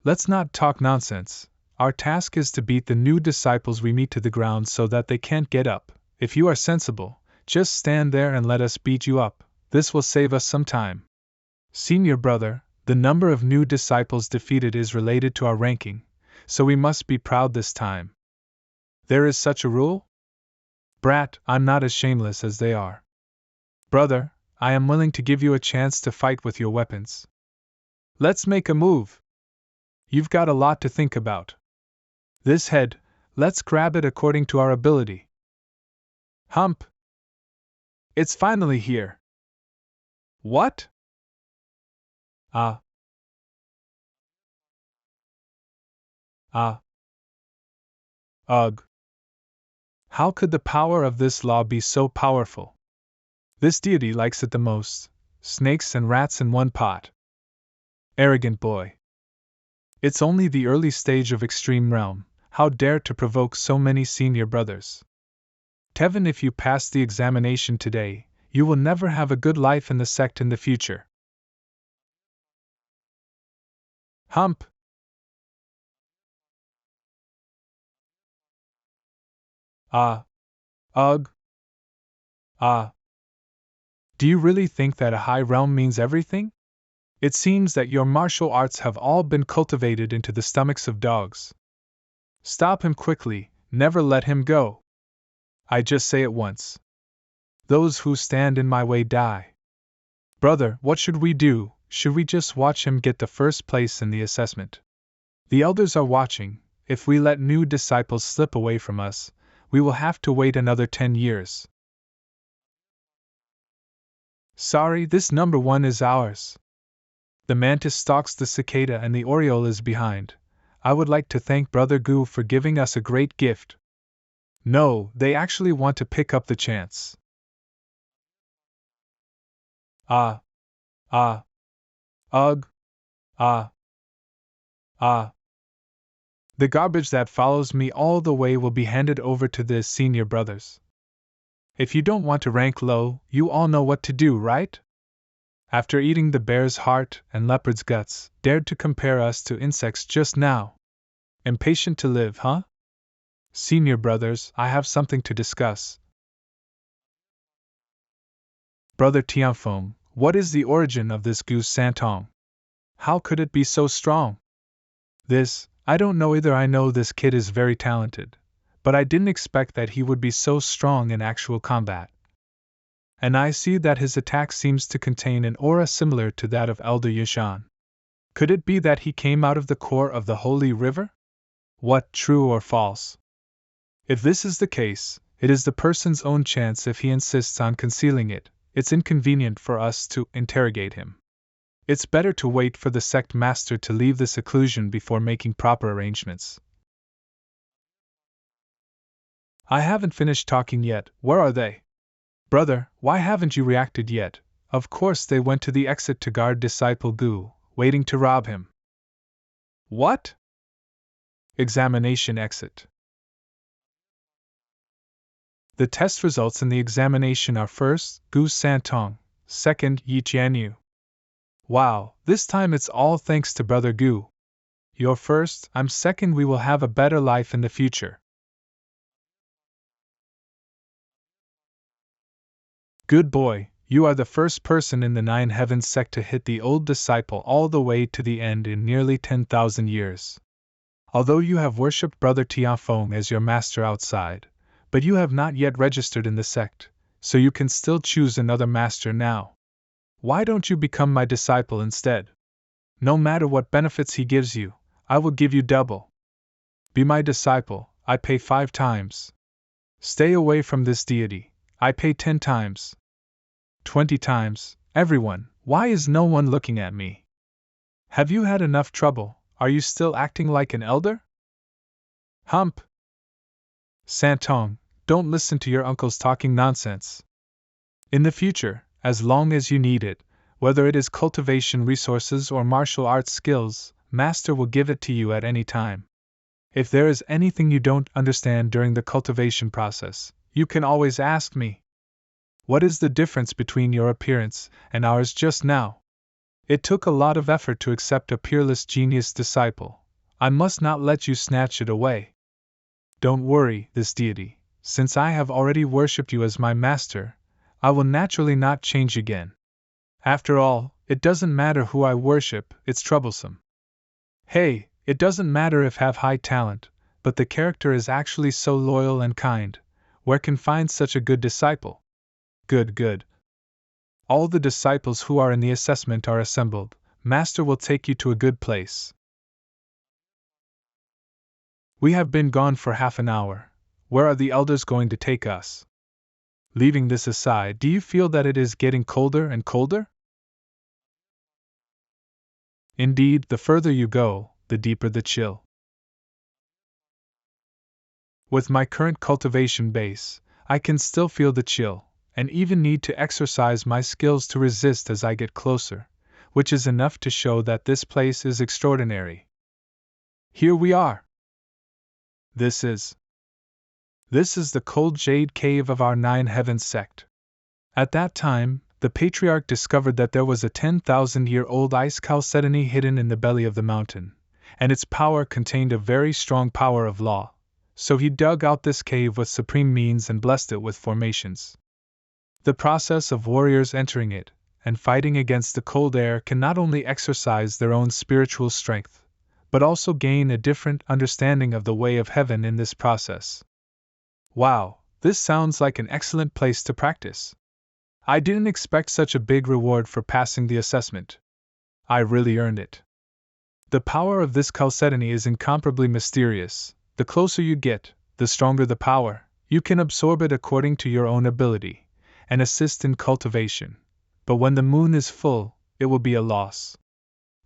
Let's not talk nonsense. Our task is to beat the new disciples we meet to the ground so that they can't get up. If you are sensible, just stand there and let us beat you up. This will save us some time. Senior brother, the number of new disciples defeated is related to our ranking, so we must be proud this time. There is such a rule? Brat, I'm not as shameless as they are. Brother, I am willing to give you a chance to fight with your weapons. Let's make a move. You've got a lot to think about. This head, let's grab it according to our ability. Hump! It's finally here. What? Ah. Ugh. How could the power of this law be so powerful? This deity likes it the most. Snakes and rats in one pot. Arrogant boy. It's only the early stage of extreme realm. How dare to provoke so many senior brothers? Tevin, if you pass the examination today, you will never have a good life in the sect in the future. Hump. Ah. Ugh. Ah. Do you really think that a high realm means everything? It seems that your martial arts have all been cultivated into the stomachs of dogs. Stop him quickly, never let him go. I just say it once. Those who stand in my way die. Brother, what should we do? Should we just watch him get the first place in the assessment? The elders are watching. If we let new disciples slip away from us, we will have to wait another 10 years. Sorry, this number 1 is ours. The mantis stalks the cicada and the oriole is behind. I would like to thank Brother Gu for giving us a great gift. No, they actually want to pick up the chance. Ah. Ah. Ugh. Ah. Ah. The garbage that follows me all the way will be handed over to the senior brothers. If you don't want to rank low, you all know what to do, right? After eating the bear's heart and leopard's guts, dared to compare us to insects just now. Impatient to live, huh? Senior brothers, I have something to discuss. Brother Tianfeng, what is the origin of this goose santong? How could it be so strong? This, I don't know either. I know this kid is very talented, but I didn't expect that he would be so strong in actual combat. And I see that his attack seems to contain an aura similar to that of Elder Yushan. Could it be that he came out of the core of the holy river? What, true or false? If this is the case, it is the person's own chance. If he insists on concealing it, it's inconvenient for us to interrogate him. It's better to wait for the sect master to leave the seclusion before making proper arrangements. I haven't finished talking yet. Where are they? Brother, why haven't you reacted yet? Of course they went to the exit to guard disciple Gu, waiting to rob him. What? Examination exit. The test results in the examination are first, Gu Santong, second, Yi Tianyu. Wow, this time it's all thanks to Brother Gu. You're first, I'm second. We will have a better life in the future. Good boy, you are the first person in the Nine Heavens sect to hit the old disciple all the way to the end in nearly 10,000 years. Although you have worshipped Brother Tianfeng as your master outside, but you have not yet registered in the sect, so you can still choose another master now. Why don't you become my disciple instead? No matter what benefits he gives you, I will give you double. Be my disciple, I pay 5 times. Stay away from this deity, I pay 10 times. 20 times, everyone, why is no one looking at me? Have you had enough trouble? Are you still acting like an elder? Hump! Santong, don't listen to your uncles talking nonsense. In the future, as long as you need it, whether it is cultivation resources or martial arts skills, Master will give it to you at any time. If there is anything you don't understand during the cultivation process, you can always ask me. What is the difference between your appearance and ours just now? It took a lot of effort to accept a peerless genius disciple. I must not let you snatch it away. Don't worry, this deity, since I have already worshipped you as my master, I will naturally not change again. After all, it doesn't matter who I worship, it's troublesome. Hey, it doesn't matter if have high talent, but the character is actually so loyal and kind. Where can find such a good disciple? Good. All the disciples who are in the assessment are assembled. Master will take you to a good place. We have been gone for half an hour. Where are the elders going to take us? Leaving this aside, do you feel that it is getting colder and colder? Indeed, the further you go, the deeper the chill. With my current cultivation base, I can still feel the chill, and even need to exercise my skills to resist as I get closer, which is enough to show that this place is extraordinary. Here we are! This is the cold jade cave of our Nine Heavens sect. At that time, the patriarch discovered that there was a 10,000-year-old ice chalcedony hidden in the belly of the mountain, and its power contained a very strong power of law, so he dug out this cave with supreme means and blessed it with formations. The process of warriors entering it and fighting against the cold air can not only exercise their own spiritual strength, but also gain a different understanding of the way of heaven in this process. Wow, this sounds like an excellent place to practice. I didn't expect such a big reward for passing the assessment. I really earned it. The power of this chalcedony is incomparably mysterious. The closer you get, the stronger the power. You can absorb it according to your own ability, and assist in cultivation. But when the moon is full, it will be a loss.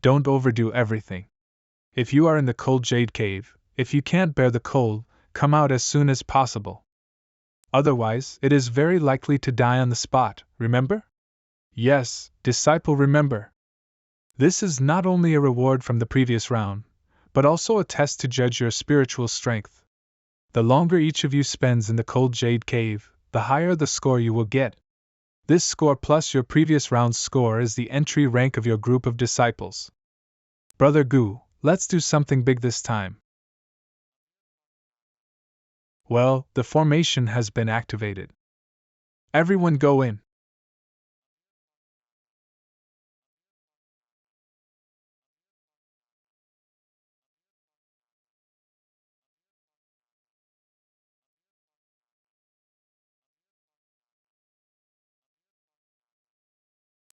Don't overdo everything. If you are in the cold jade cave, if you can't bear the cold, come out as soon as possible. Otherwise, it is very likely to die on the spot, remember? Yes, disciple, remember. This is not only a reward from the previous round, but also a test to judge your spiritual strength. The longer each of you spends in the cold jade cave, the higher the score you will get. This score plus your previous round's score is the entry rank of your group of disciples. Brother Gu, let's do something big this time. Well, the formation has been activated. Everyone go in.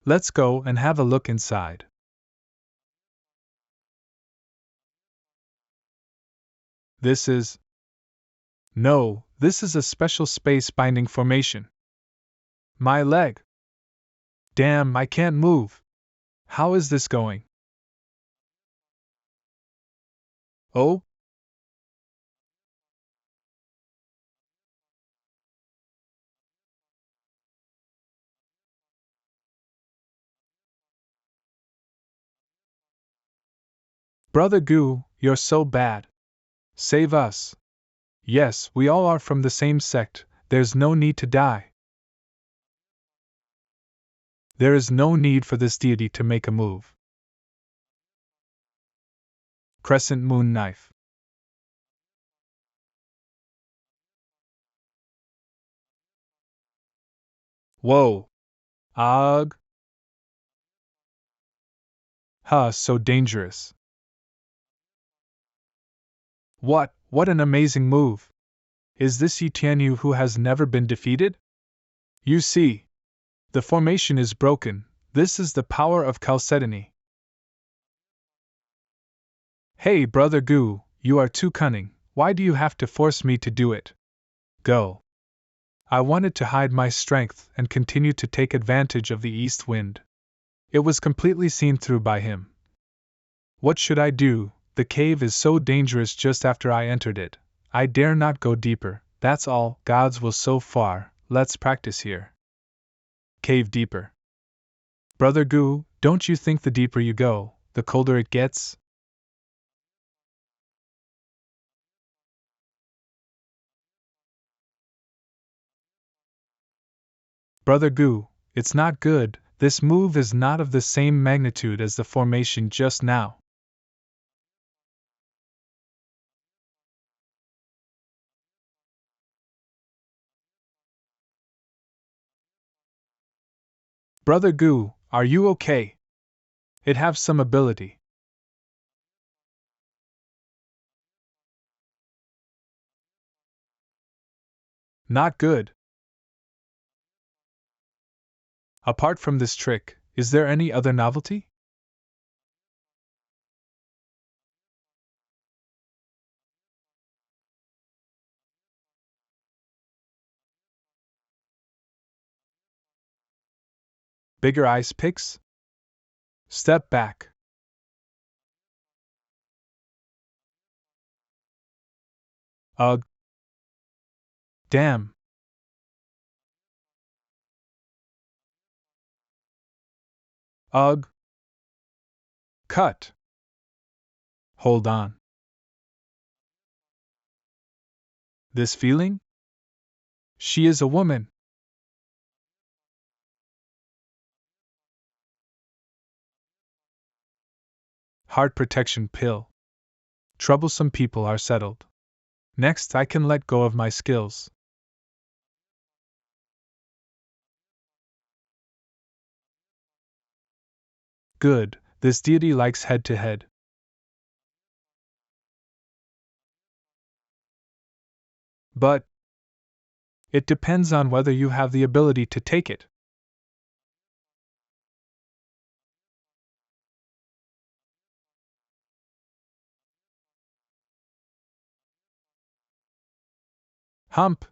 Let's go and have a look inside. This is a special space-binding formation. My leg! Damn, I can't move! How is this going? Oh? Brother Gu, you're so bad. Save us. Yes, we all are from the same sect, there's no need to die. There is no need for this deity to make a move. Crescent moon knife. Whoa! Ugh! Huh, so dangerous. What an amazing move! Is this Yi Tianyu who has never been defeated? You see, the formation is broken. This is the power of chalcedony. Hey, Brother Gu, you are too cunning. Why do you have to force me to do it? Go. I wanted to hide my strength and continue to take advantage of the east wind. It was completely seen through by him. What should I do? The cave is so dangerous just after I entered it. I dare not go deeper, that's all. God's will so far, let's practice here. Cave deeper. Brother Gu, don't you think the deeper you go, the colder it gets? Brother Gu, it's not good, this move is not of the same magnitude as the formation just now. Brother Gu, are you okay? It have some ability. Not good. Apart from this trick, is there any other novelty? Bigger ice picks? Step back. Ugh. Damn! Ugh! Cut! Hold on. This feeling? She is a woman. Heart protection pill. Troublesome people are settled. Next, I can let go of my skills. Good, this deity likes head to head. But it depends on whether you have the ability to take it. Hump!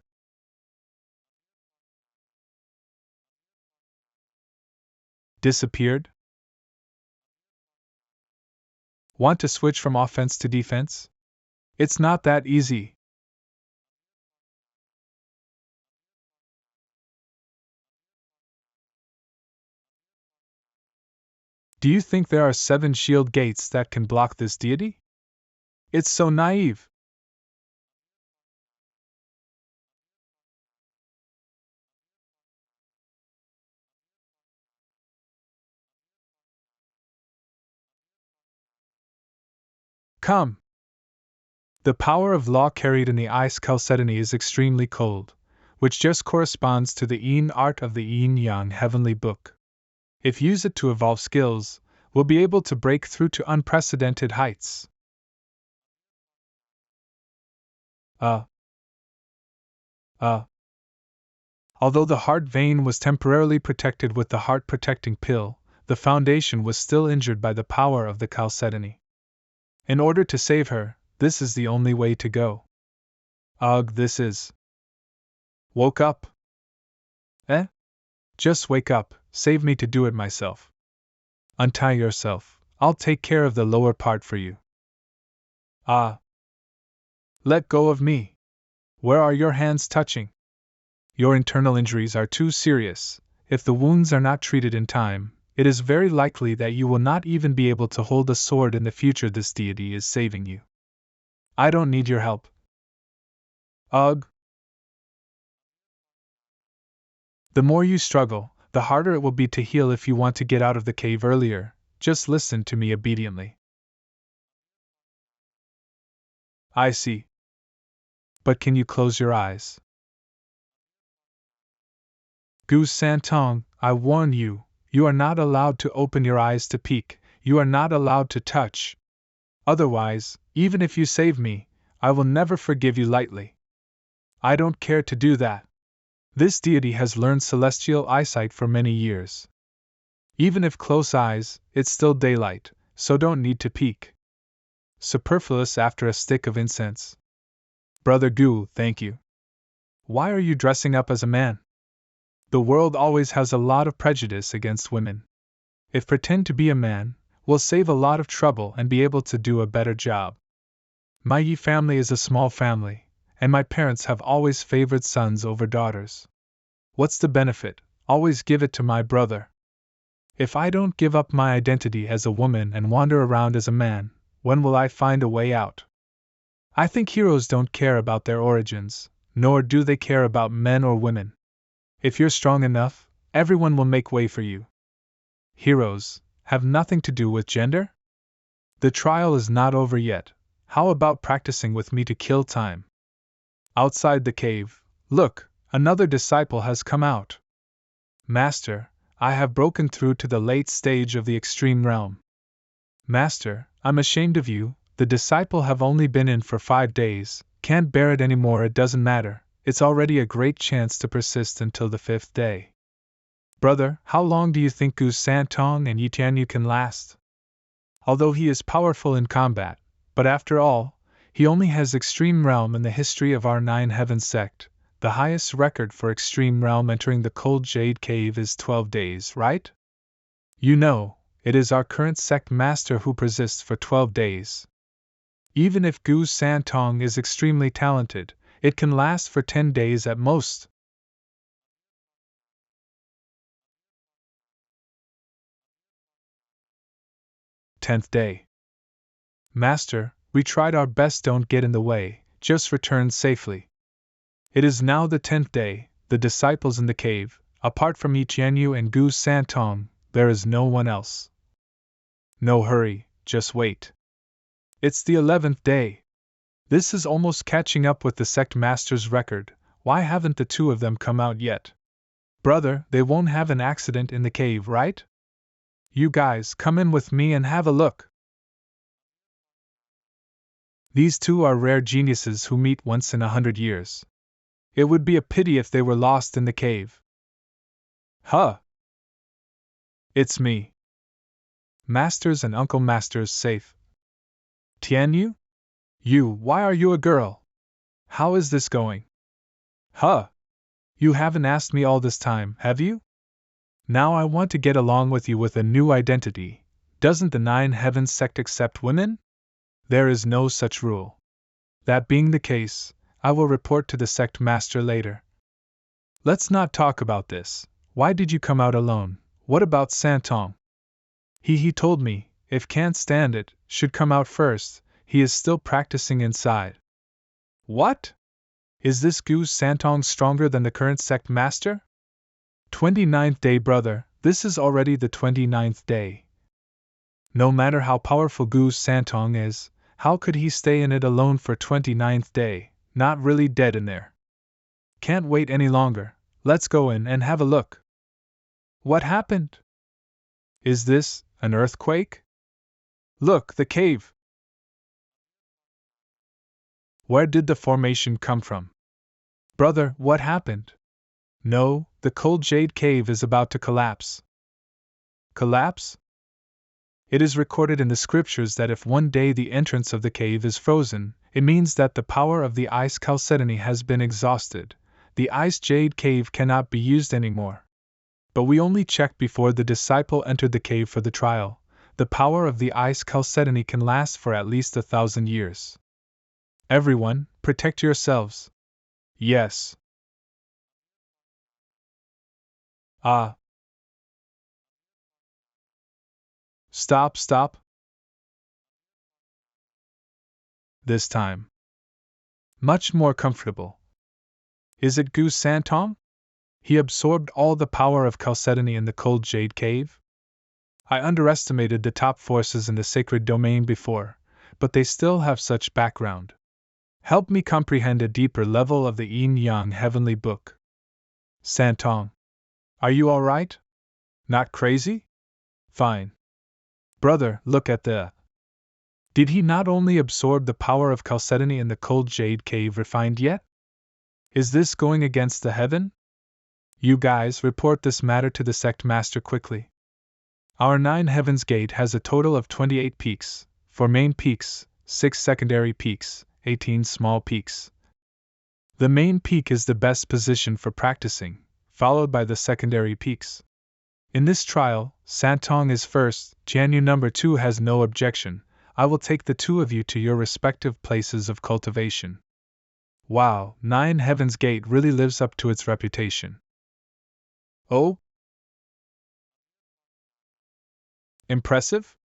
Disappeared? Want to switch from offense to defense? It's not that easy. Do you think there are 7 shield gates that can block this deity? It's so naive. Come! The power of law carried in the ice chalcedony is extremely cold, which just corresponds to the yin art of the yin-yang heavenly book. If use it to evolve skills, we'll be able to break through to unprecedented heights. Although the heart vein was temporarily protected with the heart protecting pill, the foundation was still injured by the power of the chalcedony. In order to save her, this is the only way to go. Ugh, this is. Woke up? Eh? Just wake up, save me to do it myself. Untie yourself, I'll take care of the lower part for you. Ah! Let go of me! Where are your hands touching? Your internal injuries are too serious. If the wounds are not treated in time, it is very likely that you will not even be able to hold a sword in the future. This deity is saving you. I don't need your help. Ugh! The more you struggle, the harder it will be to heal. If you want to get out of the cave earlier, just listen to me obediently. I see. But can you close your eyes? Gu Santong, I warn you, you are not allowed to open your eyes to peek, you are not allowed to touch. Otherwise, even if you save me, I will never forgive you lightly. I don't care to do that. This deity has learned celestial eyesight for many years. Even if close eyes, it's still daylight, so don't need to peek. Superfluous after a stick of incense. Brother Gu, thank you. Why are you dressing up as a man? The world always has a lot of prejudice against women. If pretend to be a man, we'll save a lot of trouble and be able to do a better job. My Yi family is a small family, and my parents have always favored sons over daughters. What's the benefit? Always give it to my brother. If I don't give up my identity as a woman and wander around as a man, when will I find a way out? I think heroes don't care about their origins, nor do they care about men or women. If you're strong enough, everyone will make way for you. Heroes have nothing to do with gender? The trial is not over yet. How about practicing with me to kill time? Outside the cave, look, another disciple has come out. Master, I have broken through to the late stage of the extreme realm. Master, I'm ashamed of you, the disciple have only been in for 5 days, can't bear it anymore. It doesn't matter, it's already a great chance to persist until the 5th day. Brother, how long do you think Gu Santong and Yi Tianyu can last? Although he is powerful in combat, but after all, he only has extreme realm in the history of our 9 Heaven sect. The highest record for extreme realm entering the cold jade cave is 12 days, right? You know, it is our current sect master who persists for 12 days. Even if Gu Santong is extremely talented, It can last for 10 days at most. 10th day. Master, we tried our best, don't get in the way, just return safely. It is now the 10th day, the disciples in the cave, apart from Yiqianyu and Gu Santong, there is no one else. No hurry, just wait. It's the 11th day. This is almost catching up with the sect master's record. Why haven't the two of them come out yet? Brother, they won't have an accident in the cave, right? You guys, come in with me and have a look. These two are rare geniuses who meet once in 100 years. It would be a pity if they were lost in the cave. Huh! It's me. Masters and Uncle Masters safe. Tianyu? You, why are you a girl? How is this going? Huh! You haven't asked me all this time, have you? Now I want to get along with you with a new identity. Doesn't the Nine Heavens sect accept women? There is no such rule. That being the case, I will report to the sect master later. Let's not talk about this. Why did you come out alone? What about Santong? He told me, if can't stand it, should come out first. He is still practicing inside. What? Is this Gu Santong stronger than the current sect master? 29th day, brother, this is already the 29th day. No matter how powerful Gu Santong is, how could he stay in it alone for 29th day, not really dead in there? Can't wait any longer, let's go in and have a look. What happened? Is this an earthquake? Look, the cave! Where did the formation come from? Brother, what happened? No, the cold jade cave is about to collapse. Collapse? It is recorded in the scriptures that if one day the entrance of the cave is frozen, it means that the power of the ice chalcedony has been exhausted. The ice jade cave cannot be used anymore. But we only checked before the disciple entered the cave for the trial. The power of the ice chalcedony can last for at least 1,000 years. Everyone, protect yourselves. Yes. Ah. Stop. This time. Much more comfortable. Is it Gu Santong? He absorbed all the power of chalcedony in the cold jade cave? I underestimated the top forces in the sacred domain before, but they still have such background. Help me comprehend a deeper level of the yin-yang heavenly book. Santong. Are you alright? Not crazy? Fine. Brother, look at the... Did he not only absorb the power of chalcedony in the cold jade cave refined yet? Is this going against the heaven? You guys, report this matter to the sect master quickly. Our 9 heavens gate has a total of 28 peaks, 4 main peaks, 6 secondary peaks, 18 small peaks. The main peak is the best position for practicing, followed by the secondary peaks. In this trial, Santong is first, Jianyu number 2 has no objection. I will take the two of you to your respective places of cultivation. Wow, 9 Heavens Gate really lives up to its reputation. Oh? Impressive?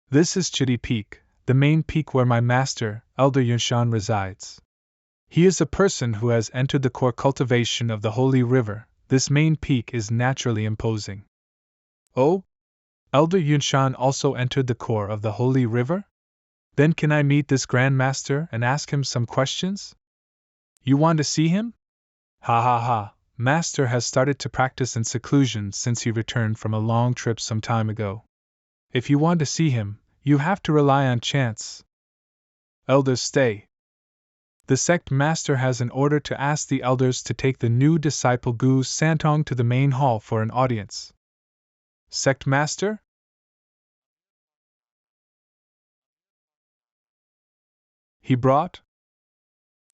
This is Chitty Peak, the main peak where my master, Elder Yunshan, resides. He is a person who has entered the core cultivation of the Holy River. This main peak is naturally imposing. Oh? Elder Yunshan also entered the core of the Holy River? Then can I meet this Grand Master and ask him some questions? You want to see him? Ha ha ha, Master has started to practice in seclusion since he returned from a long trip some time ago. If you want to see him, you have to rely on chance. Elders, stay. The sect master has an order to ask the elders to take the new disciple Gu Santong to the main hall for an audience. Sect master? He brought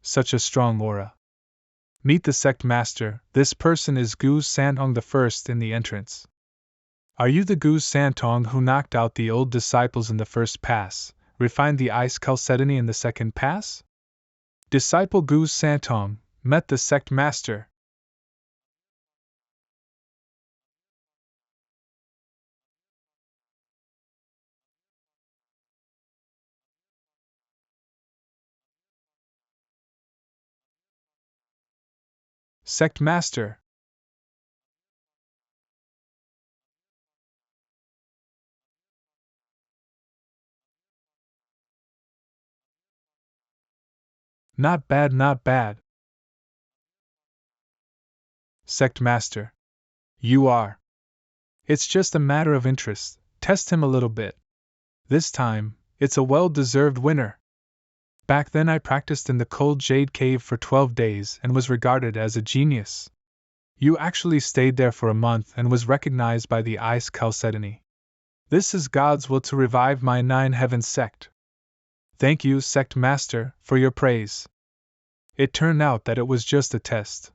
such a strong aura. Meet the sect master. This person is Gu Santong the first in the entrance. Are you the Gu Santong who knocked out the old disciples in the first pass, refined the ice chalcedony in the second pass? Disciple Gu Santong met the sect master. Sect master. Not bad, not bad. Sect master. You are. It's just a matter of interest. Test him a little bit. This time, it's a well-deserved winner. Back then I practiced in the cold jade cave for 12 days and was regarded as a genius. You actually stayed there for a month and was recognized by the Ice Chalcedony. This is God's will to revive my 9 Heavens sect. Thank you, sect master, for your praise. It turned out that it was just a test.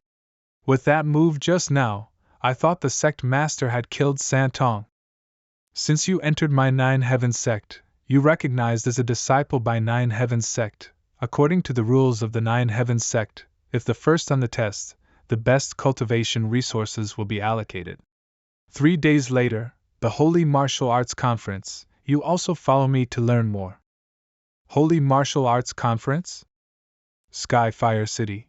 With that move just now, I thought the sect master had killed Santong. Since you entered my 9 Heavens sect, you recognized as a disciple by 9 Heavens sect. According to the rules of the 9 Heavens sect, if the first on the test, the best cultivation resources will be allocated. 3 days later, the Holy Martial Arts Conference, you also follow me to learn more. Holy Martial Arts Conference? Skyfire City.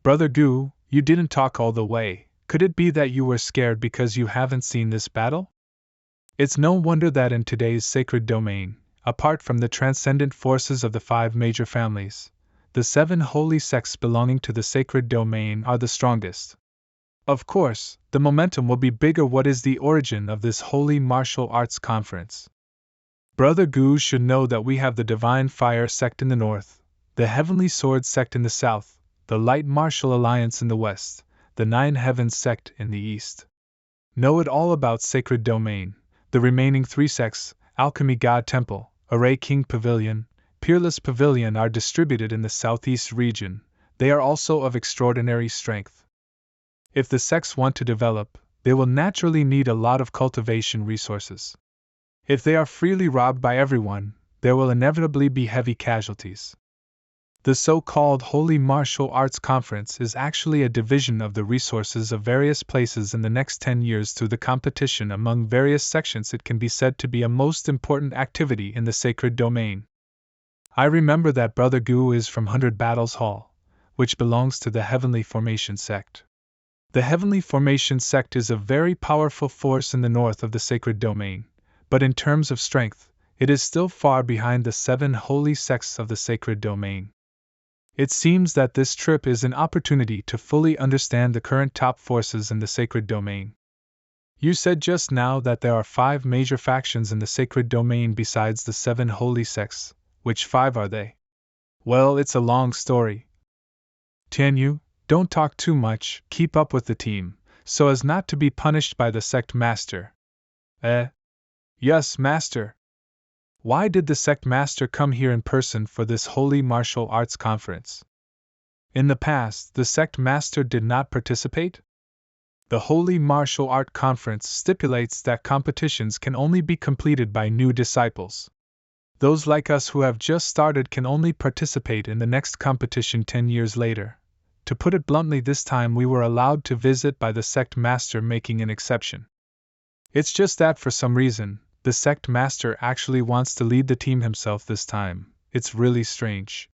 Brother Gu, you didn't talk all the way. Could it be that you were scared because you haven't seen this battle? It's no wonder that in today's sacred domain, apart from the transcendent forces of the 5 major families, the 7 holy sects belonging to the sacred domain are the strongest. Of course, the momentum will be bigger. What is the origin of this Holy Martial Arts Conference? Brother Gu should know that we have the Divine Fire sect in the north, the Heavenly Sword sect in the south, the Light Martial Alliance in the west, the 9 Heavens sect in the east. Know it all about Sacred Domain. The remaining 3 sects, Alchemy God Temple, Array King Pavilion, Peerless Pavilion, are distributed in the southeast region. They are also of extraordinary strength. If the sects want to develop, they will naturally need a lot of cultivation resources. If they are freely robbed by everyone, there will inevitably be heavy casualties. The so-called Holy Martial Arts Conference is actually a division of the resources of various places in the next 10 years through the competition among various sections. It can be said to be a most important activity in the sacred domain. I remember that Brother Gu is from 100 Battles Hall, which belongs to the Heavenly Formation sect. The Heavenly Formation sect is a very powerful force in the north of the sacred domain, but in terms of strength, it is still far behind the 7 holy sects of the sacred domain. It seems that this trip is an opportunity to fully understand the current top forces in the sacred domain. You said just now that there are 5 major factions in the sacred domain besides the 7 holy sects. Which 5 are they? Well, it's a long story. Tianyu, don't talk too much, keep up with the team, so as not to be punished by the sect master. Yes, master. Why did the sect master come here in person for this Holy Martial Arts Conference? In the past, the sect master did not participate? The Holy Martial Art Conference stipulates that competitions can only be completed by new disciples. Those like us who have just started can only participate in the next competition 10 years later. To put it bluntly, this time we were allowed to visit by the sect master, making an exception. It's just that for some reason, the sect master actually wants to lead the team himself this time. It's really strange.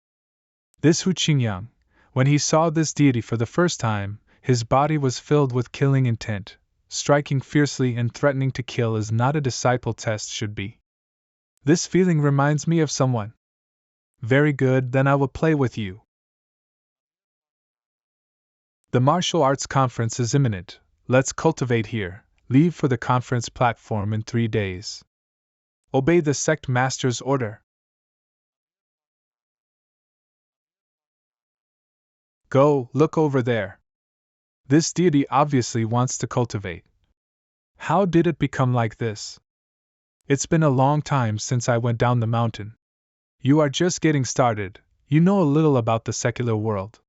This Hu Qingyang, when he saw this deity for the first time, his body was filled with killing intent. Striking fiercely and threatening to kill is not a disciple test should be. This feeling reminds me of someone. Very good, then I will play with you. The martial arts conference is imminent. Let's cultivate here. Leave for the conference platform in 3 days. Obey the sect master's order. Go, look over there. This deity obviously wants to cultivate. How did it become like this? It's been a long time since I went down the mountain. You are just getting started. You know a little about the secular world.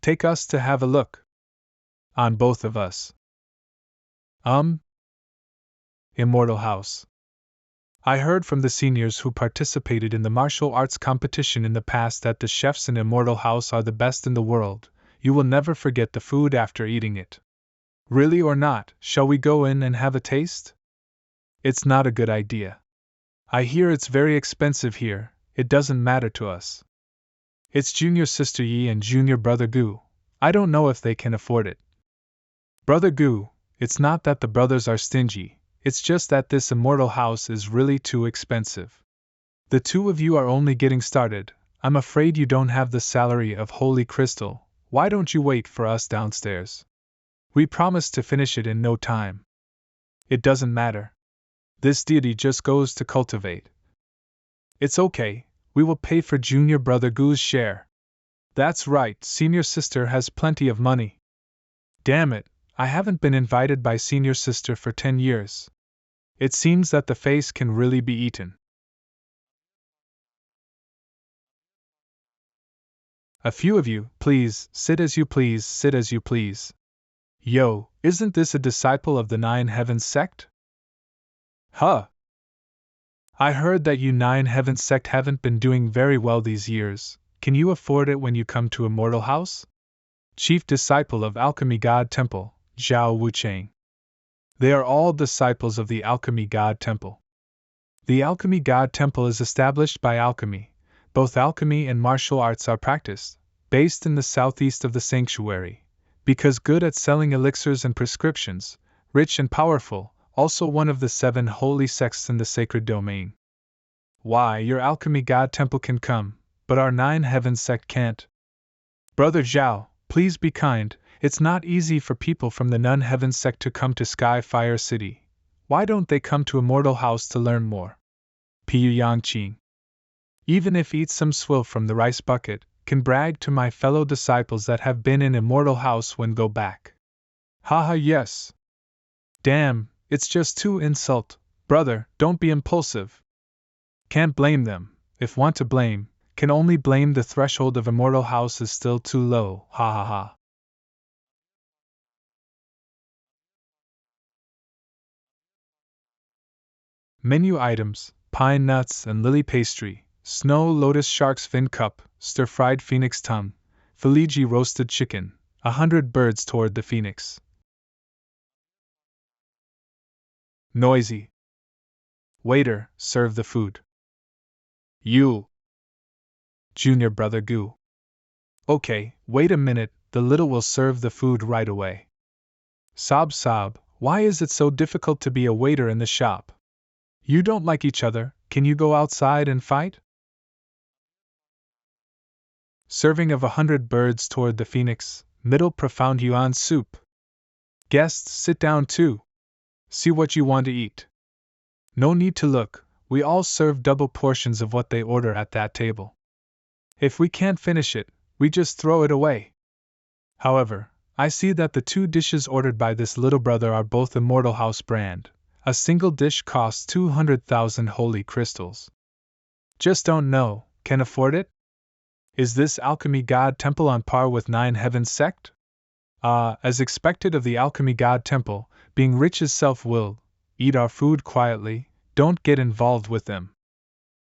Take us to have a look. On both of us. Immortal House. I heard from the seniors who participated in the martial arts competition in the past that the chefs in Immortal House are the best in the world. You will never forget the food after eating it. Really or not, shall we go in and have a taste? It's not a good idea. I hear it's very expensive here. It doesn't matter to us. It's junior sister Yi and junior brother Gu. I don't know if they can afford it. Brother Gu, it's not that the brothers are stingy, it's just that this Immortal House is really too expensive. The two of you are only getting started. I'm afraid you don't have the salary of Holy Crystal. Why don't you wait for us downstairs? We promised to finish it in no time. It doesn't matter. This deity just goes to cultivate. It's okay, we will pay for junior brother Gu's share. That's right, senior sister has plenty of money. Damn it, I haven't been invited by senior sister for 10 years. It seems that the face can really be eaten. A few of you, please, sit as you please, sit as you please. Yo, isn't this a disciple of the Nine Heavens sect? Huh. I heard that you Nine Heavens sect haven't been doing very well these years. Can you afford it when you come to Immortal House? Chief disciple of Alchemy God Temple, Zhao Wuchang. They are all disciples of the Alchemy God Temple. The Alchemy God Temple is established by alchemy. Both alchemy and martial arts are practiced, based in the southeast of the sanctuary. Because good at selling elixirs and prescriptions, rich and powerful, also one of the 7 holy sects in the sacred domain. Why, your Alchemy God Temple can come, but our Nine Heavens sect can't. Brother Zhao, please be kind, it's not easy for people from the Nine Heavens sect to come to Sky Fire City. Why don't they come to Immortal House to learn more? Piyu Yangqing. Even if eat some swill from the rice bucket, can brag to my fellow disciples that have been in Immortal House when go back. Haha, yes. Damn, it's just too insult. Brother, don't be impulsive. Can't blame them. If want to blame, can only blame the threshold of Immortal House is still too low. Ha ha ha. Menu items: pine nuts and lily pastry, snow lotus shark's fin cup, stir-fried phoenix tongue, Filiji roasted chicken, 100 birds toward the phoenix. Noisy. Waiter, serve the food. You. Junior brother Gu. Okay, wait a minute, the little will serve the food right away. Sob sob, why is it so difficult to be a waiter in the shop? You don't like each other, can you go outside and fight? Serving of 100 birds toward the phoenix, middle profound yuan soup. Guests, sit down too. See what you want to eat. No need to look, we all serve double portions of what they order at that table. If we can't finish it, we just throw it away. However, I see that the 2 dishes ordered by this little brother are both Immortal House brand. A single dish costs 200,000 holy crystals. Just don't know, can afford it? Is this Alchemy God Temple on par with Nine Heavens sect? As expected of the Alchemy God Temple, being rich is self-willed, eat our food quietly, don't get involved with them.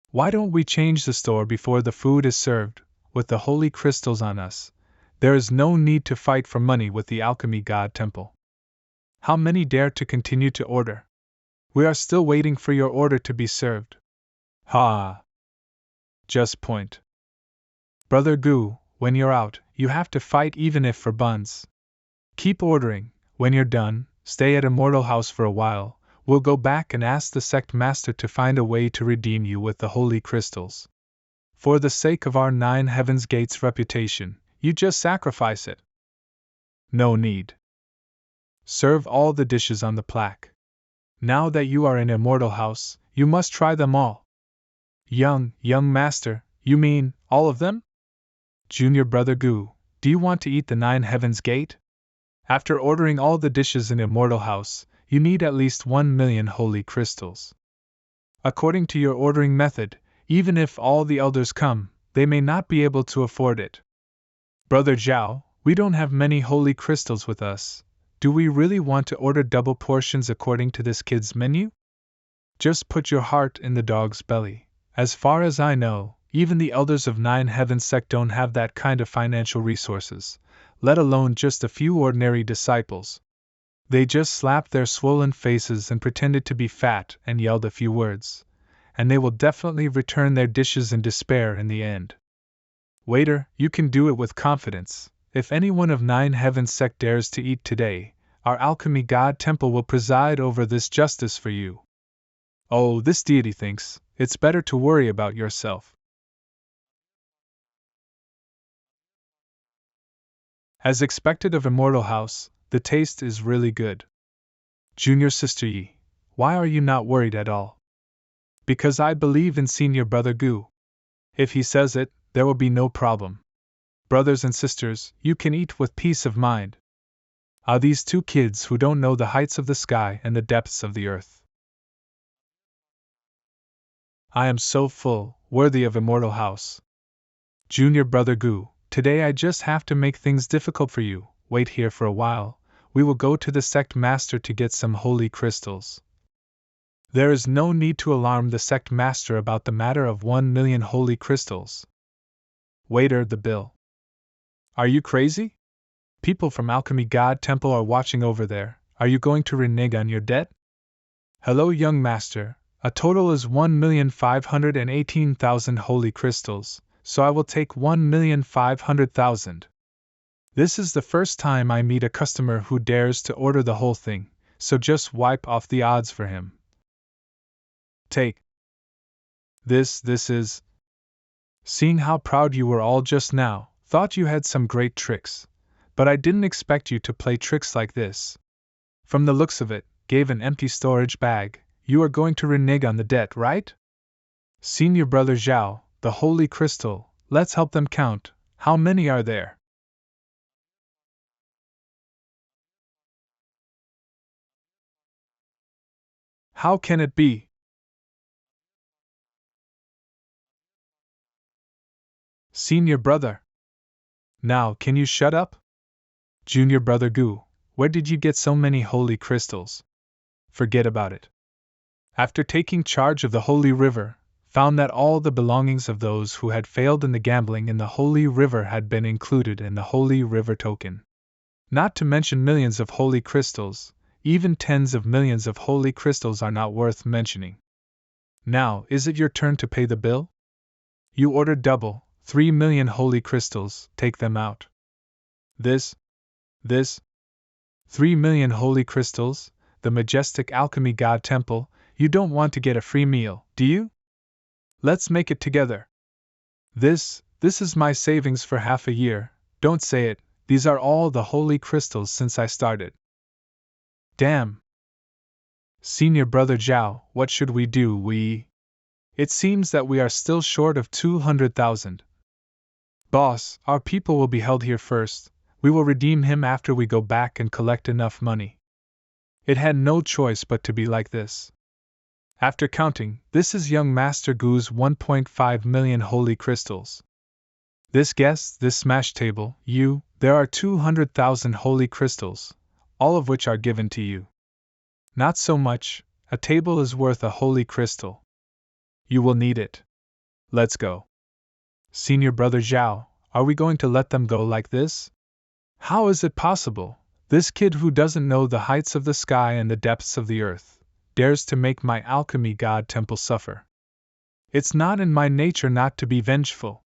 Why don't we change the store before the food is served, with the holy crystals on us? There is no need to fight for money with the Alchemy God Temple. How many dare to continue to order? We are still waiting for your order to be served. Ha! Just point. Brother Gu, when you're out, you have to fight even if for buns. Keep ordering, when you're done, stay at Immortal House for a while, we'll go back and ask the sect master to find a way to redeem you with the holy crystals. For the sake of our Nine Heavens Gates reputation, you just sacrifice it. No need. Serve all the dishes on the plaque. Now that you are in Immortal House, you must try them all. Young master, you mean, all of them? Junior brother Gu, do you want to eat the Nine Heavens Gate? After ordering all the dishes in Immortal House, you need at least 1 million holy crystals. According to your ordering method, even if all the elders come, they may not be able to afford it. Brother Zhao, we don't have many holy crystals with us. Do we really want to order double portions according to this kid's menu? Just put your heart in the dog's belly. As far as I know, even the elders of Nine Heaven sect don't have that kind of financial resources, let alone just a few ordinary disciples. They just slapped their swollen faces and pretended to be fat and yelled a few words, and they will definitely return their dishes in despair in the end. Waiter, you can do it with confidence. If anyone of Nine Heaven sect dares to eat today, our Alchemy God Temple will preside over this justice for you. Oh, this deity thinks it's better to worry about yourself. As expected of Immortal House, the taste is really good. Junior Sister Yi, why are you not worried at all? Because I believe in Senior Brother Gu. If he says it, there will be no problem. Brothers and sisters, you can eat with peace of mind. Are these two kids who don't know the heights of the sky and the depths of the earth? I am so full, worthy of Immortal House. Junior Brother Gu, today I just have to make things difficult for you. Wait here for a while. We will go to the sect master to get some holy crystals. There is no need to alarm the sect master about the matter of 1,000,000 holy crystals. Waiter, the bill. Are you crazy? People from Alchemy God Temple are watching over there. Are you going to renege on your debt? Hello, young master. A total is 1,518,000 holy crystals, so I will take 1,500,000. This is the first time I meet a customer who dares to order the whole thing, so just wipe off the odds for him. Take. This is. Seeing how proud you were all just now, thought you had some great tricks, but I didn't expect you to play tricks like this. From the looks of it, gave an empty storage bag. You are going to renege on the debt, right? Senior Brother Xiao, the holy crystal, let's help them count. How many are there? How can it be? Senior Brother. Now, can you shut up? Junior Brother Gu, where did you get so many holy crystals? Forget about it. After taking charge of the Holy River, found that all the belongings of those who had failed in the gambling in the Holy River had been included in the Holy River token. Not to mention millions of holy crystals, even tens of millions of holy crystals are not worth mentioning. Now, is it your turn to pay the bill? You ordered double, 3,000,000 holy crystals, take them out. This, 3,000,000 holy crystals, the majestic Alchemy God Temple. You don't want to get a free meal, do you? Let's make it together. This is my savings for half a year. Don't say it, these are all the holy crystals since I started. Damn. Senior Brother Zhao, what should we do? It seems that we are still short of 200,000. Boss, our people will be held here first. We will redeem him after we go back and collect enough money. It had no choice but to be like this. After counting, this is young Master Gu's 1.5 million holy crystals. This guest, this smash table, there are 200,000 holy crystals, all of which are given to you. Not so much, a table is worth a holy crystal. You will need it. Let's go. Senior Brother Zhao, are we going to let them go like this? How is it possible? This kid who doesn't know the heights of the sky and the depths of the earth dares to make my Alchemy God Temple suffer. It's not in my nature not to be vengeful.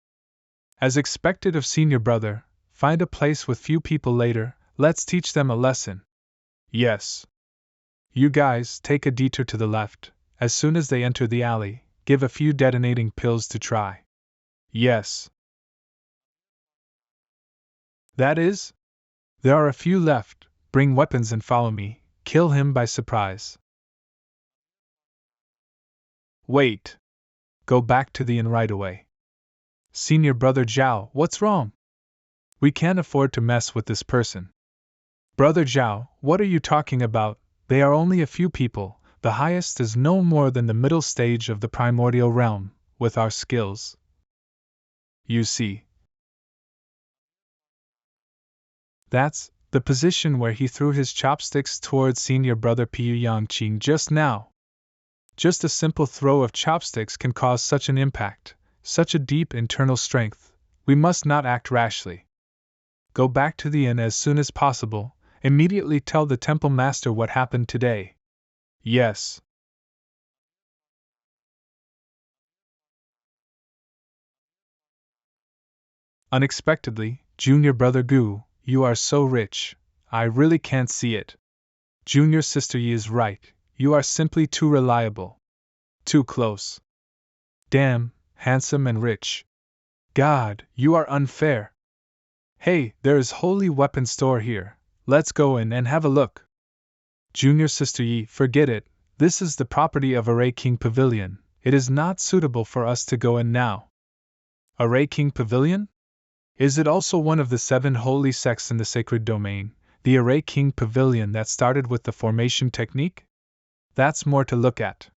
As expected of Senior Brother, find a place with few people later, let's teach them a lesson. Yes. You guys, take a detour to the left. As soon as they enter the alley, give a few detonating pills to try. Yes. That is? There are a few left, bring weapons and follow me, kill him by surprise. Wait. Go back to the inn right away. Senior Brother Zhao, what's wrong? We can't afford to mess with this person. Brother Zhao, what are you talking about? They are only a few people, the highest is no more than the middle stage of the primordial realm, with our skills. You see. That's the position where he threw his chopsticks towards Senior Brother Piu Yangqing just now. Just a simple throw of chopsticks can cause such an impact, such a deep internal strength. We must not act rashly. Go back to the inn as soon as possible, immediately tell the temple master what happened today. Yes. Unexpectedly, Junior Brother Gu, you are so rich, I really can't see it. Junior Sister Yi is right, you are simply too reliable. Too close. Damn, handsome and rich. God, you are unfair. Hey, there is holy weapon store here, let's go in and have a look. Junior Sister Yi, forget it, this is the property of Array King Pavilion, it is not suitable for us to go in now. Array King Pavilion? Is it also one of the 7 holy sects in the sacred domain, the Array King Pavilion that started with the formation technique? That's more to look at.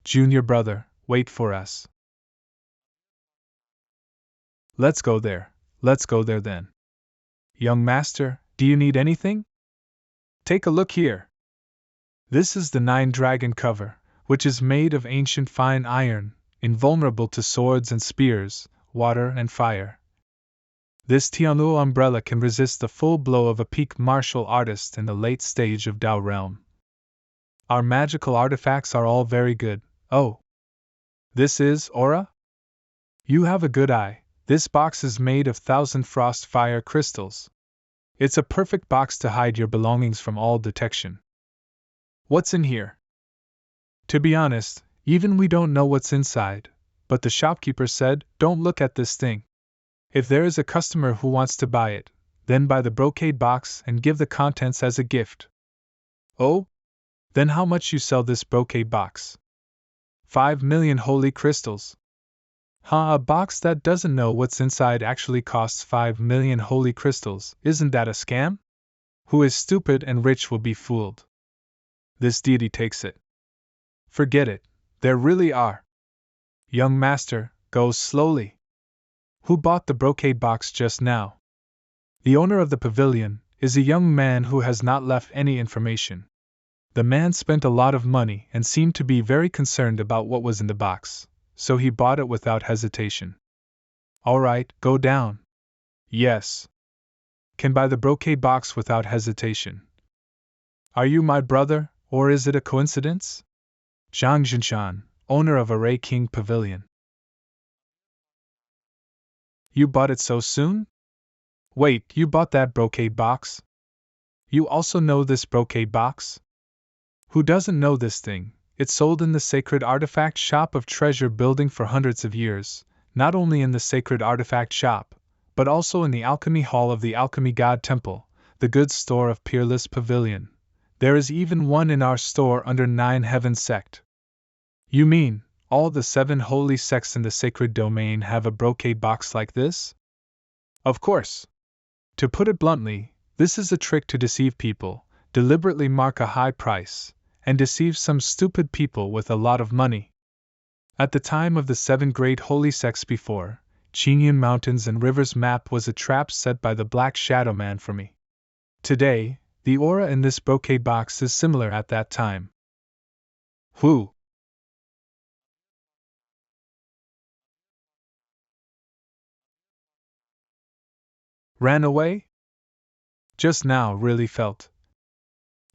Junior brother, wait for us. Let's go there then. Young master, do you need anything? Take a look here. This is the 9-dragon cover, which is made of ancient fine iron, invulnerable to swords and spears, water and fire. This Tianluo umbrella can resist the full blow of a peak martial artist in the late stage of Dao realm. Our magical artifacts are all very good. Oh. This is aura? You have a good eye. This box is made of 1,000 frost fire crystals. It's a perfect box to hide your belongings from all detection. What's in here? To be honest, even we don't know what's inside, but the shopkeeper said, don't look at this thing. If there is a customer who wants to buy it, then buy the brocade box and give the contents as a gift. Oh? Then how much you sell this brocade box? 5 million holy crystals. A box that doesn't know what's inside actually costs 5 million holy crystals, isn't that a scam? Who is stupid and rich will be fooled. This deity takes it. Forget it, there really are. Young master, go slowly. Who bought the brocade box just now? The owner of the pavilion is a young man who has not left any information. The man spent a lot of money and seemed to be very concerned about what was in the box, so he bought it without hesitation. All right, go down. Yes. Can buy the brocade box without hesitation. Are you my brother, or is it a coincidence? Zhang Jinshan, owner of Array King Pavilion. You bought it so soon? Wait, you bought that brocade box? You also know this brocade box? Who doesn't know this thing? It's sold in the sacred artifact shop of treasure building for hundreds of years, not only in the sacred artifact shop, but also in the alchemy hall of the alchemy god temple, the goods store of Peerless Pavilion. There is even one in our store under 9 Heaven sect. You mean, all the 7 holy sects in the sacred domain have a brocade box like this? Of course. To put it bluntly, this is a trick to deceive people, deliberately mark a high price, and deceive some stupid people with a lot of money. At the time of the 7 great holy sects before, Qingyun Mountains and Rivers map was a trap set by the Black Shadow Man for me. Today, the aura in this brocade box is similar at that time. Who? Ran away? Just now really felt.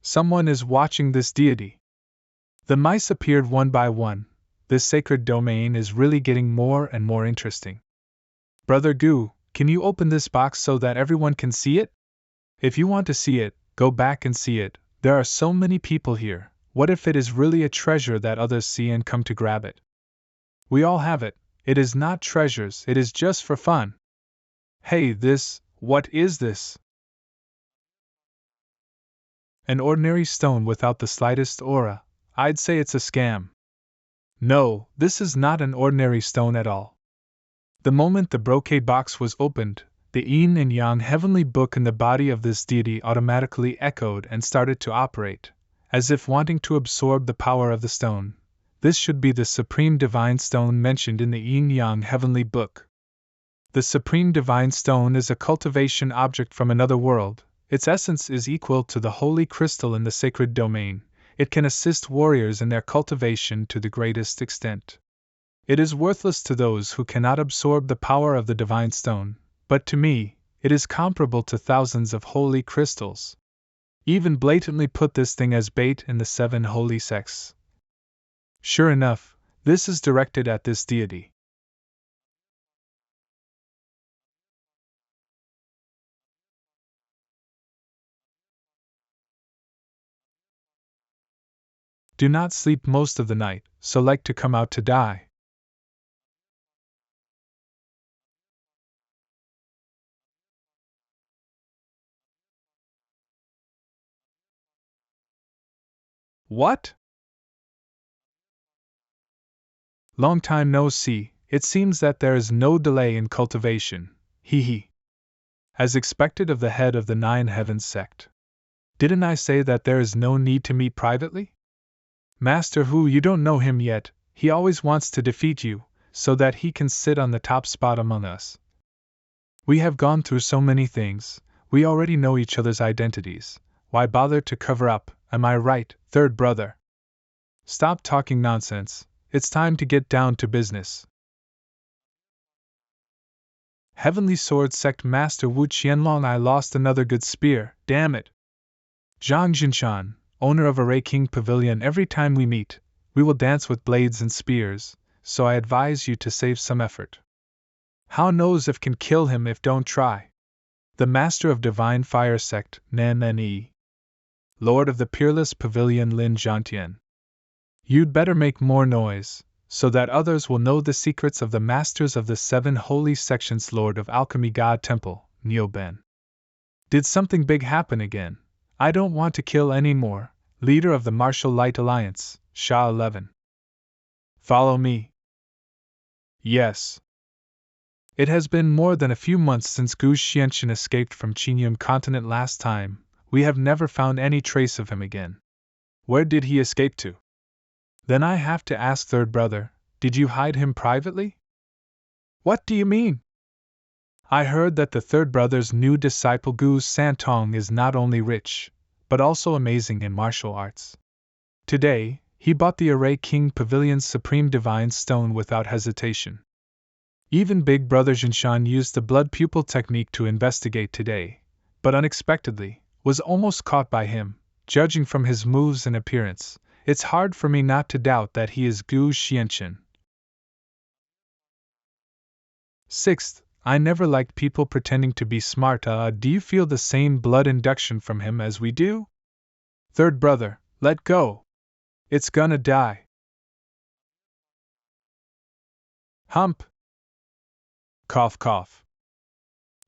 Someone is watching this deity. The mice appeared one by one. This sacred domain is really getting more and more interesting. Brother Gu, can you open this box so that everyone can see it? If you want to see it, go back and see it. There are so many people here. What if it is really a treasure that others see and come to grab it? We all have it. It is not treasures, it is just for fun. Hey, what is this? An ordinary stone without the slightest aura. I'd say it's a scam. No, this is not an ordinary stone at all. The moment the brocade box was opened, the yin and yang heavenly book in the body of this deity automatically echoed and started to operate, as if wanting to absorb the power of the stone. This should be the supreme divine stone mentioned in the yin-yang heavenly book. The supreme divine stone is a cultivation object from another world. Its essence is equal to the holy crystal in the sacred domain. It can assist warriors in their cultivation to the greatest extent. It is worthless to those who cannot absorb the power of the divine stone, but to me, it is comparable to thousands of holy crystals. Even blatantly put this thing as bait in the 7 holy sects. Sure enough, this is directed at this deity. Do not sleep most of the night, so like to come out to die. What? Long time no see, it seems that there is no delay in cultivation, hee hee. As expected of the head of the 9 Heavens sect. Didn't I say that there is no need to meet privately? Master Hu, you don't know him yet, he always wants to defeat you, so that he can sit on the top spot among us. We have gone through so many things, we already know each other's identities, why bother to cover up, am I right, third brother? Stop talking nonsense, it's time to get down to business. Heavenly Sword Sect Master Wu Qianlong, I lost another good spear, damn it. Zhang Jinshan, owner of Array King Pavilion, every time we meet, we will dance with blades and spears, so I advise you to save some effort. How knows if can kill him if don't try. The Master of Divine Fire Sect, Nan Yi. Lord of the Peerless Pavilion Lin Zhantian. You'd better make more noise, so that others will know the secrets of the Masters of the 7 Holy Sections. Lord of Alchemy God Temple, Nioben. Did something big happen again? I don't want to kill any more. Leader of the Martial Light Alliance, Sha 11. Follow me. Yes. It has been more than a few months since Gu Xianchen escaped from Qingyun continent last time. We have never found any trace of him again. Where did he escape to? Then I have to ask third brother, did you hide him privately? What do you mean? I heard that the third brother's new disciple Gu Santong is not only rich, but also amazing in martial arts. Today, he bought the Array King Pavilion's Supreme Divine Stone without hesitation. Even Big Brother Jinshan used the blood pupil technique to investigate today, but unexpectedly, was almost caught by him. Judging from his moves and appearance, it's hard for me not to doubt that he is Gu Xianchen. Sixth, I never liked people pretending to be smart. Do you feel the same blood induction from him as we do? Third brother, let go. It's gonna die. Hump. Cough cough.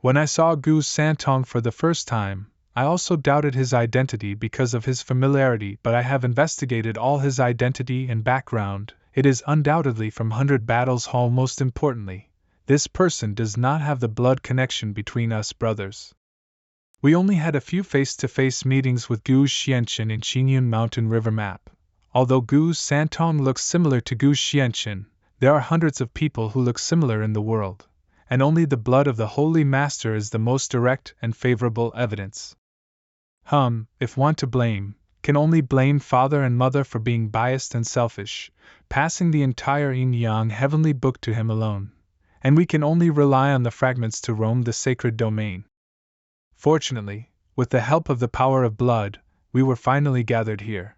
When I saw Gu Santong for the first time, I also doubted his identity because of his familiarity, but I have investigated all his identity and background. It is undoubtedly from 100 Battles Hall. Most importantly, this person does not have the blood connection between us brothers. We only had a few face-to-face meetings with Gu Xianchen in Qingyun Mountain River map. Although Gu Santong looks similar to Gu Xianchen, there are hundreds of people who look similar in the world, and only the blood of the Holy Master is the most direct and favorable evidence. If one to blame, can only blame father and mother for being biased and selfish, passing the entire yin-yang heavenly book to him alone, and we can only rely on the fragments to roam the sacred domain. Fortunately, with the help of the power of blood, we were finally gathered here.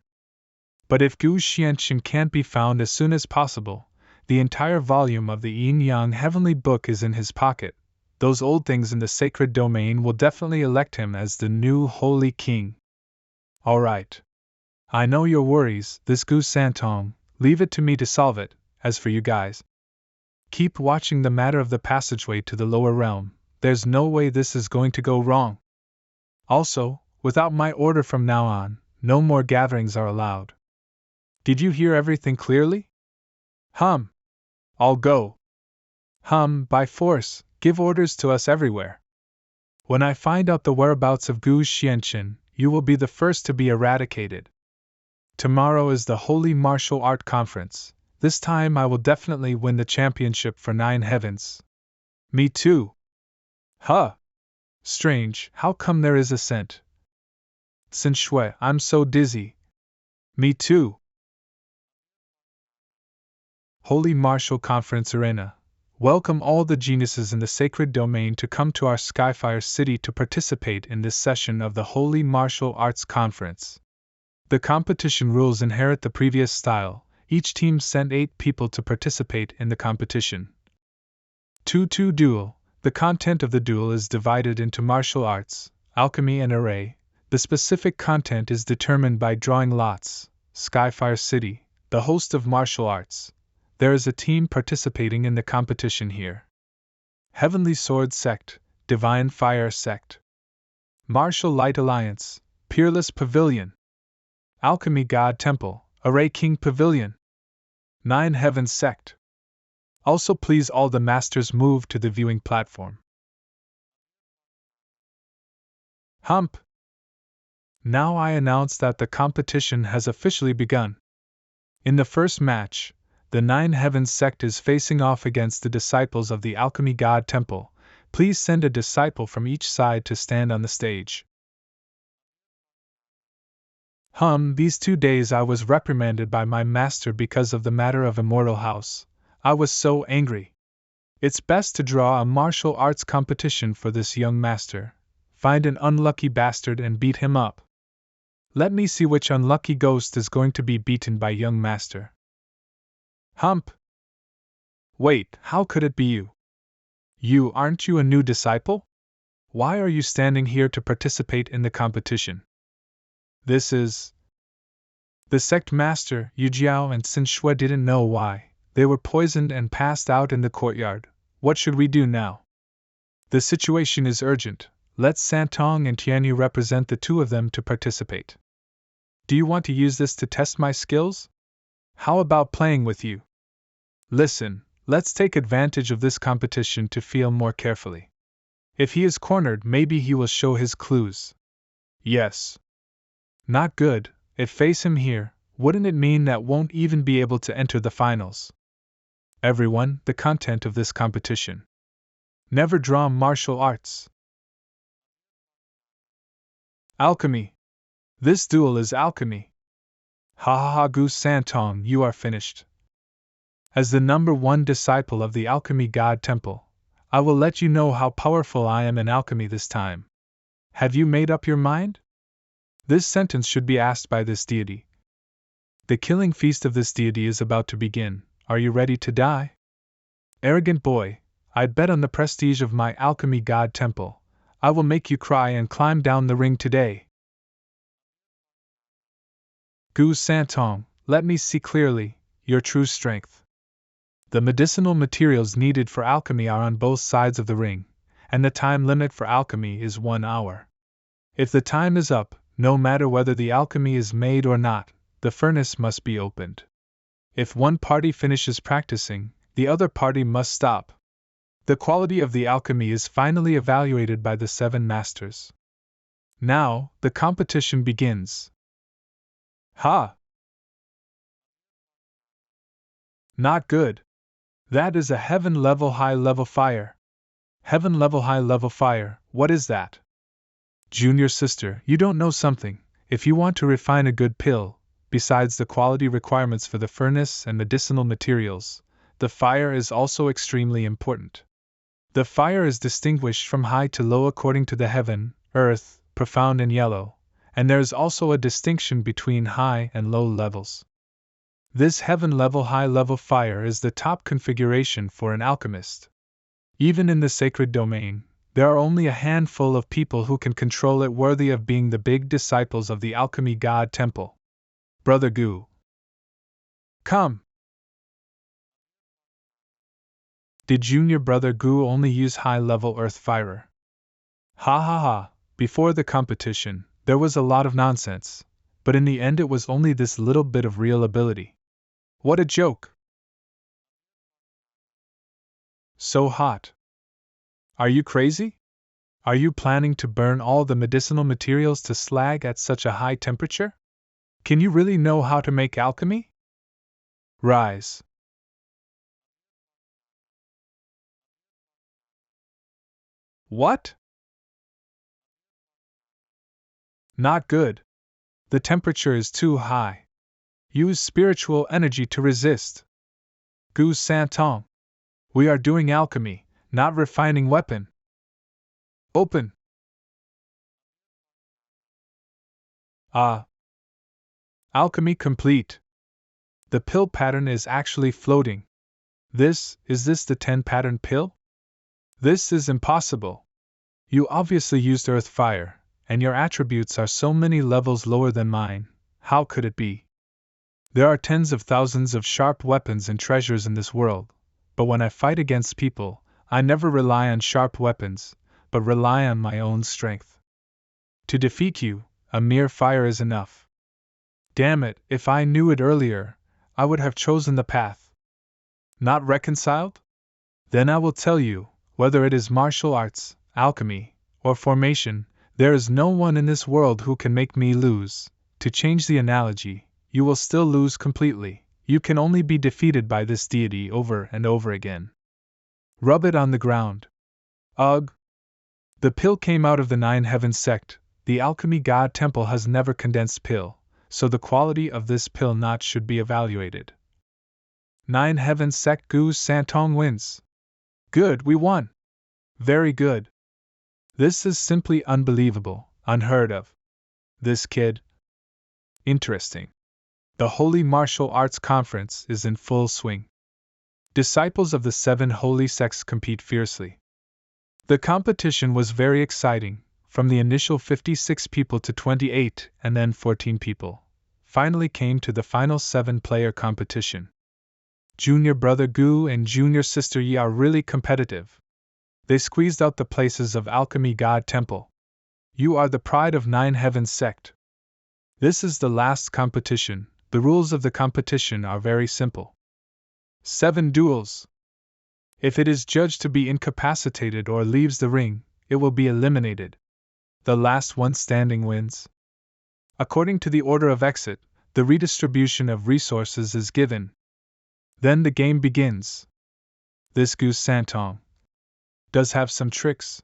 But if Gu Xianchen can't be found as soon as possible, the entire volume of the yin-yang heavenly book is in his pocket. Those old things in the sacred domain will definitely elect him as the new holy king. Alright. I know your worries, this Gu Santong, leave it to me to solve it. As for you guys, keep watching the matter of the passageway to the lower realm. There's no way this is going to go wrong. Also, without my order from now on, no more gatherings are allowed. Did you hear everything clearly? I'll go. By force, give orders to us everywhere. When I find out the whereabouts of Gu Xianchen, you will be the first to be eradicated. Tomorrow is the Holy Martial Art Conference. This time I will definitely win the championship for 9 heavens. Me too. Strange, how come there is a scent? Sin Shui, I'm so dizzy. Me too. Holy Martial Conference Arena. Welcome all the geniuses in the sacred domain to come to our Skyfire City to participate in this session of the Holy Martial Arts Conference. The competition rules inherit the previous style. Each team sent 8 people to participate in the competition. 2-2 duel. The content of the duel is divided into martial arts, alchemy, and array. The specific content is determined by drawing lots. Skyfire City, the host of martial arts. There is a team participating in the competition here. Heavenly Sword Sect, Divine Fire Sect. Martial Light Alliance, Peerless Pavilion. Alchemy God Temple, Array King Pavilion. 9 Heavens Sect. Also, please all the masters move to the viewing platform. Hump. Now I announce that the competition has officially begun. In the first match, the 9 Heavens Sect is facing off against the disciples of the Alchemy God Temple. Please send a disciple from each side to stand on the stage. These 2 days I was reprimanded by my master because of the matter of Immortal House. I was so angry. It's best to draw a martial arts competition for this young master. Find an unlucky bastard and beat him up. Let me see which unlucky ghost is going to be beaten by young master. Hump. Wait, how could it be you? Aren't you a new disciple? Why are you standing here to participate in the competition? This is... The sect master, Xiaoyao and Shui didn't know why. They were poisoned and passed out in the courtyard. What should we do now? The situation is urgent. Let Santong and Tianyu represent the 2 of them to participate. Do you want to use this to test my skills? How about playing with you? Listen, let's take advantage of this competition to feel more carefully. If he is cornered, maybe he will show his clues. Yes. Not good. If face him here, wouldn't it mean that won't even be able to enter the finals? Everyone, the content of this competition. Never draw martial arts. Alchemy. This duel is alchemy. Ha ha ha, Gu Santong, you are finished. As the number 1 disciple of the Alchemy God Temple, I will let you know how powerful I am in alchemy this time. Have you made up your mind? This sentence should be asked by this deity. The killing feast of this deity is about to begin. Are you ready to die? Arrogant boy, I'd bet on the prestige of my Alchemy God Temple. I will make you cry and climb down the ring today. Gu Santong, let me see clearly your true strength. The medicinal materials needed for alchemy are on both sides of the ring, and the time limit for alchemy is 1 hour. If the time is up, no matter whether the alchemy is made or not, the furnace must be opened. If one party finishes practicing, the other party must stop. The quality of the alchemy is finally evaluated by the 7 masters. Now, the competition begins. Ha! Not good. That is a heaven-level high-level fire. Heaven-level high-level fire, what is that? Junior sister, you don't know something. If you want to refine a good pill, besides the quality requirements for the furnace and medicinal materials, the fire is also extremely important. The fire is distinguished from high to low according to the heaven, earth, profound and yellow, and there is also a distinction between high and low levels. This heaven-level high-level fire is the top configuration for an alchemist. Even in the sacred domain, there are only a handful of people who can control it worthy of being the big disciples of the Alchemy God Temple. Brother Gu. Come! Did junior brother Gu only use high-level earth fire? Ha ha ha, before the competition, there was a lot of nonsense, but in the end it was only this little bit of real ability. What a joke! So hot. Are you crazy? Are you planning to burn all the medicinal materials to slag at such a high temperature? Can you really know how to make alchemy? Rise. What? Not good. The temperature is too high. Use spiritual energy to resist. Gu Santong. We are doing alchemy, not refining weapon. Open. Ah. Alchemy complete. The pill pattern is actually floating. Is this the 10 pattern pill? This is impossible. You obviously used earth fire, and your attributes are so many levels lower than mine. How could it be? There are tens of thousands of sharp weapons and treasures in this world, but when I fight against people, I never rely on sharp weapons, but rely on my own strength. To defeat you, a mere fire is enough. Damn it, if I knew it earlier, I would have chosen the path. Not reconciled? Then I will tell you, whether it is martial arts, alchemy, or formation, there is no one in this world who can make me lose. To change the analogy, you will still lose completely. You can only be defeated by this deity over and over again. Rub it on the ground. Ugh! The pill came out of the Nine Heavens sect. The alchemy god temple has never condensed pill, so the quality of this pill not should be evaluated. Nine Heavens sect Gu Santong wins. Good, we won. Very good. This is simply unbelievable, unheard of. This kid. Interesting. The Holy Martial Arts Conference is in full swing. Disciples of the 7 holy sects compete fiercely. The competition was very exciting, from the initial 56 people to 28 and then 14 people. Finally came to the final 7-player competition. Junior brother Gu and junior sister Yi are really competitive. They squeezed out the places of Alchemy God Temple. You are the pride of Nine Heavens sect. This is the last competition. The rules of the competition are very simple. 7 duels. If it is judged to be incapacitated or leaves the ring, it will be eliminated. The last one standing wins. According to the order of exit, the redistribution of resources is given. Then the game begins. This Gu Santong does have some tricks.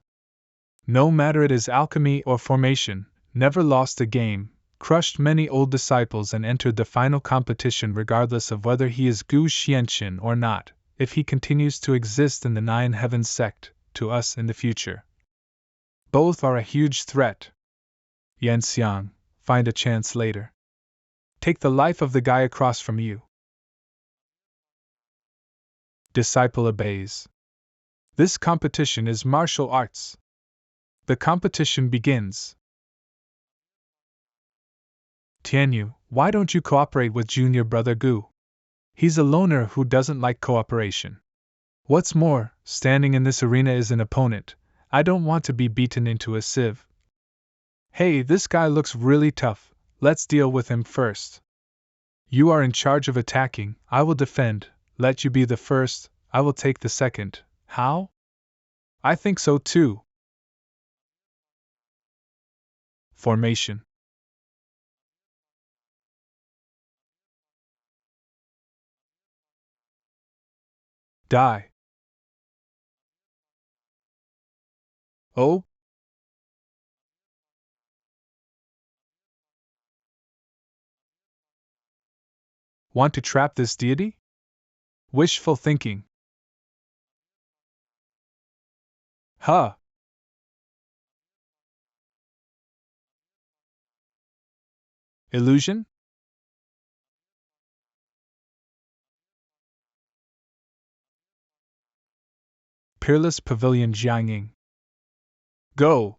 No matter it is alchemy or formation, never lost a game, crushed many old disciples and entered the final competition regardless of whether he is Gu Xianqin or not, if he continues to exist in the Nine Heavens sect, to us in the future. Both are a huge threat. Yan Xiang, find a chance later. Take the life of the guy across from you. Disciple obeys. This competition is martial arts. The competition begins. Tianyu, why don't you cooperate with junior brother Gu? He's a loner who doesn't like cooperation. What's more, standing in this arena is an opponent. I don't want to be beaten into a sieve. Hey, this guy looks really tough. Let's deal with him first. You are in charge of attacking. I will defend. Let you be the first. I will take the second. How? I think so too. Formation. Die. Oh? Want to trap this deity? Wishful thinking. Huh. Illusion? Peerless Pavilion Jiangying. Go!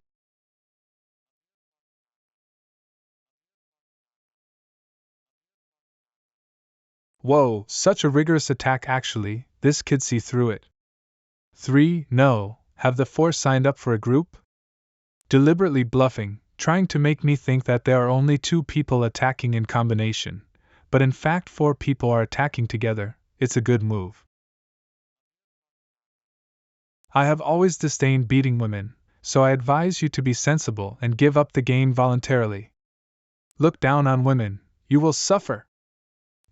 Whoa, such a rigorous attack actually, this kid see through it. 3. No, have the 4 signed up for a group? Deliberately bluffing, trying to make me think that there are only 2 people attacking in combination, but in fact 4 people are attacking together. It's a good move. I have always disdained beating women, so I advise you to be sensible and give up the game voluntarily. Look down on women, you will suffer.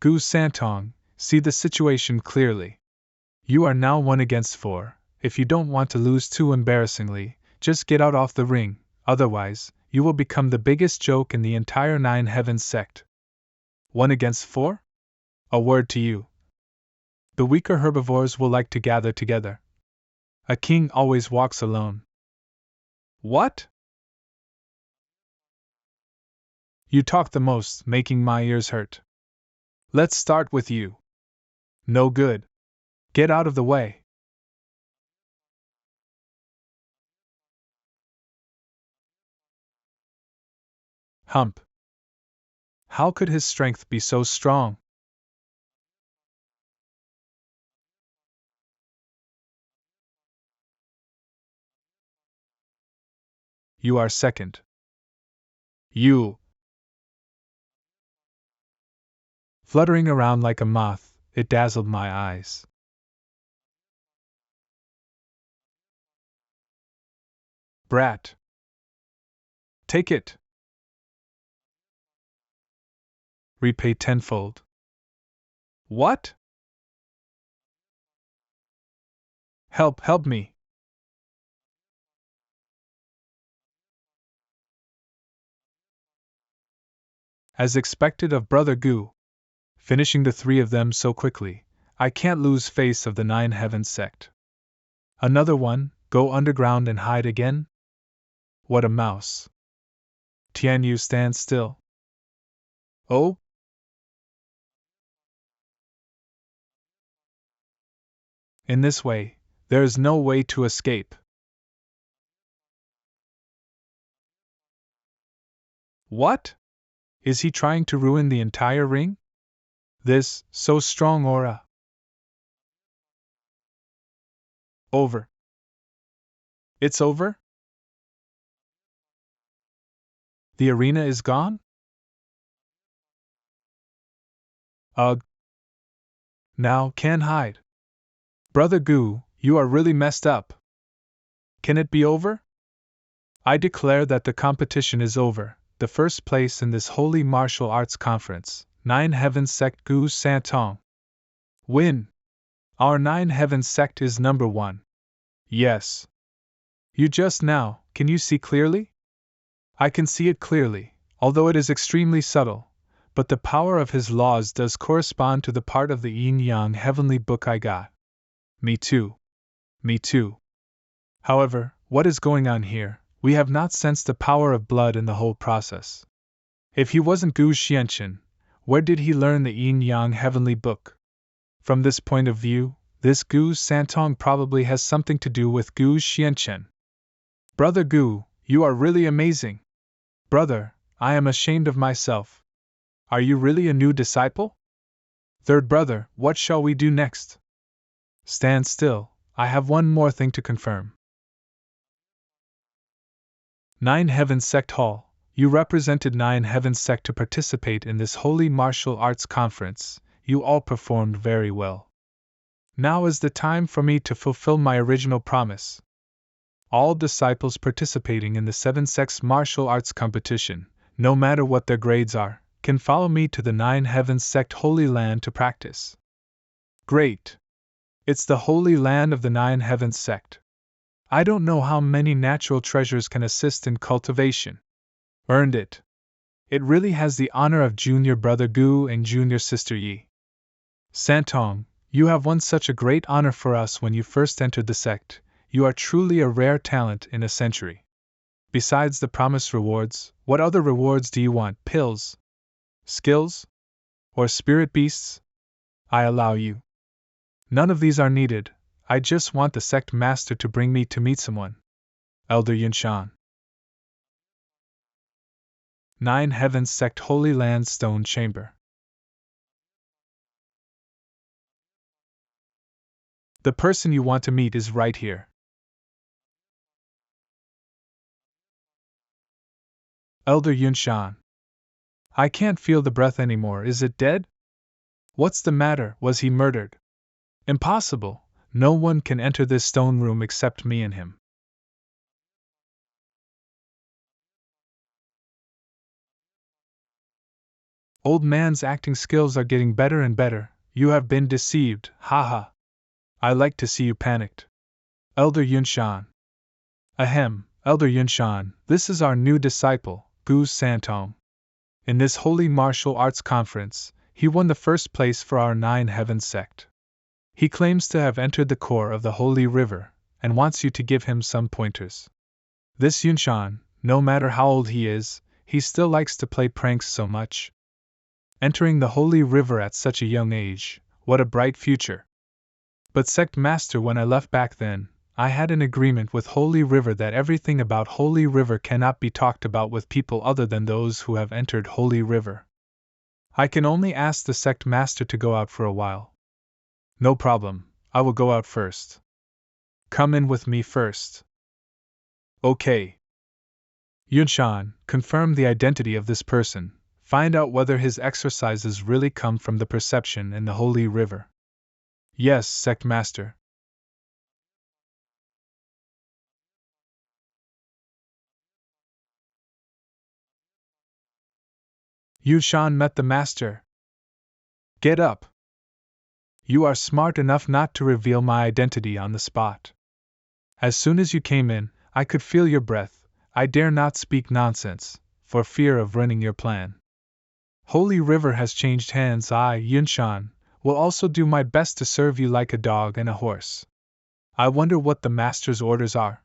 Gu Santong, see the situation clearly. You are now 1 against 4. If you don't want to lose too embarrassingly, just get out off the ring, otherwise, you will become the biggest joke in the entire Nine Heavens sect. 1 against 4? A word to you. The weaker herbivores will like to gather together. A king always walks alone. What? You talk the most, making my ears hurt. Let's start with you. No good. Get out of the way. Hump. How could his strength be so strong? You are second. You. Fluttering around like a moth, it dazzled my eyes. Brat. Take it. Repay tenfold. What? Help me. As expected of Brother Gu, finishing the 3 of them so quickly, I can't lose face of the 9 Heavens sect. Another one, go underground and hide again? What a mouse. Tianyu stands still. Oh? In this way, there is no way to escape. What? Is he trying to ruin the entire ring? This, so strong aura. Over. It's over? The arena is gone? Ugh. Now can hide. Brother Gu, you are really messed up. Can it be over? I declare that the competition is over. The first place in this holy martial arts conference, 9 Heavens sect Gu Santong. Win! Our 9 Heavens sect is number 1. Yes. You just now, can you see clearly? I can see it clearly, although it is extremely subtle, but the power of his laws does correspond to the part of the yin-yang heavenly book I got. Me too. Me too. However, what is going on here? We have not sensed the power of blood in the whole process. If he wasn't Gu Xianchen, where did he learn the yin-yang heavenly book? From this point of view, this Gu Santong probably has something to do with Gu Xianchen. Brother Gu, you are really amazing. Brother, I am ashamed of myself. Are you really a new disciple? Third brother, what shall we do next? Stand still, I have one more thing to confirm. 9 Heavens Sect Hall, you represented 9 Heavens Sect to participate in this holy martial arts conference. You all performed very well. Now is the time for me to fulfill my original promise. All disciples participating in the 7 sects martial arts competition, no matter what their grades are, can follow me to the 9 Heavens Sect Holy Land to practice. Great! It's the Holy Land of the 9 Heavens Sect. I don't know how many natural treasures can assist in cultivation. Earned it. It really has the honor of Junior Brother Gu and Junior Sister Yi. Santong, you have won such a great honor for us when you first entered the sect. You are truly a rare talent in a century. Besides the promised rewards, what other rewards do you want? Pills? Skills? Or spirit beasts? I allow you. None of these are needed. I just want the sect master to bring me to meet someone. Elder Yunshan. 9 Heavens Sect Holy Land Stone Chamber. The person you want to meet is right here. Elder Yunshan. I can't feel the breath anymore. Is it dead? What's the matter? Was he murdered? Impossible. No one can enter this stone room except me and him. Old man's acting skills are getting better and better. You have been deceived, haha. I like to see you panicked. Elder Yunshan. Ahem, Elder Yunshan, this is our new disciple, Gu Santong. In this holy martial arts conference, he won the first place for our Nine Heavens sect. He claims to have entered the core of the Holy River, and wants you to give him some pointers. This Yunshan, no matter how old he is, he still likes to play pranks so much. Entering the Holy River at such a young age, what a bright future. But sect master, when I left back then, I had an agreement with Holy River that everything about Holy River cannot be talked about with people other than those who have entered Holy River. I can only ask the sect master to go out for a while. No problem, I will go out first. Come in with me first. Okay. Yunshan, confirm the identity of this person, find out whether his exercises really come from the perception in the Holy River. Yes, sect master. Yunshan met the master. Get up. You are smart enough not to reveal my identity on the spot. As soon as you came in, I could feel your breath. I dare not speak nonsense, for fear of ruining your plan. Holy River has changed hands. I, Yunshan, will also do my best to serve you like a dog and a horse. I wonder what the master's orders are.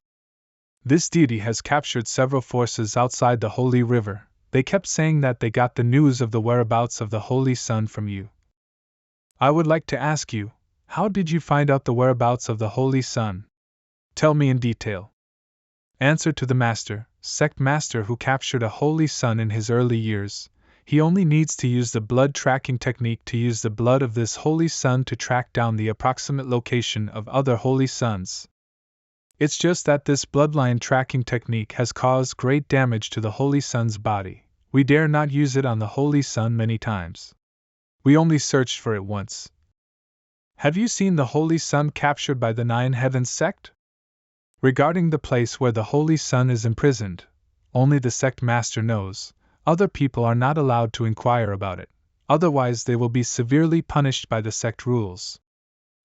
This deity has captured several forces outside the Holy River. They kept saying that they got the news of the whereabouts of the Holy Sun from you. I would like to ask you, how did you find out the whereabouts of the Holy Sun? Tell me in detail. Answer to the master, sect master who captured a Holy Sun in his early years. He only needs to use the blood tracking technique to use the blood of this Holy Sun to track down the approximate location of other Holy Suns. It's just that this bloodline tracking technique has caused great damage to the Holy Sun's body. We dare not use it on the Holy Sun many times. We only searched for it once. Have you seen the Holy Sun captured by the Nine Heavens sect? Regarding the place where the Holy Sun is imprisoned, only the sect master knows. Other people are not allowed to inquire about it, otherwise they will be severely punished by the sect rules.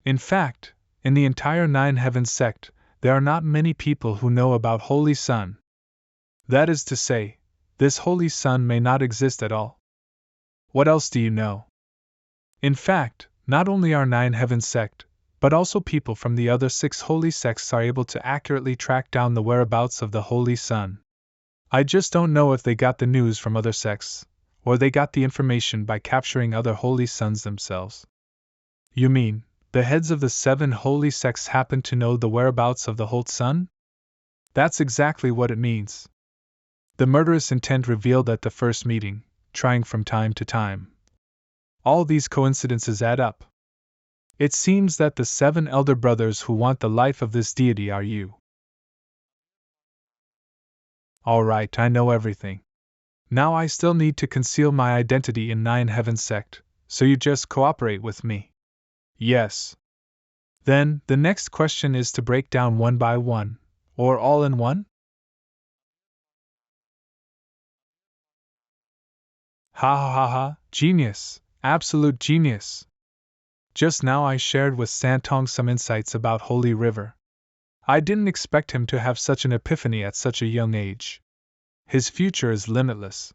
In fact, in the entire Nine Heavens sect, there are not many people who know about Holy Sun. That is to say, this Holy Sun may not exist at all. What else do you know? In fact, not only our Nine Heavens sect, but also people from the other 6 holy sects are able to accurately track down the whereabouts of the Holy Sun. I just don't know if they got the news from other sects, or they got the information by capturing other Holy Suns themselves. You mean, the heads of the 7 holy sects happen to know the whereabouts of the Holy Sun? That's exactly what it means. The murderous intent revealed at the first meeting, trying from time to time. All these coincidences add up. It seems that the 7 elder brothers who want the life of this deity are you. All right, I know everything. Now I still need to conceal my identity in Nine Heavens sect, so you just cooperate with me. Yes. Then, the next question is to break down one by one, or all in one? Ha ha ha ha, genius, absolute genius. Just now I shared with Santong some insights about Holy River. I didn't expect him to have such an epiphany at such a young age. His future is limitless.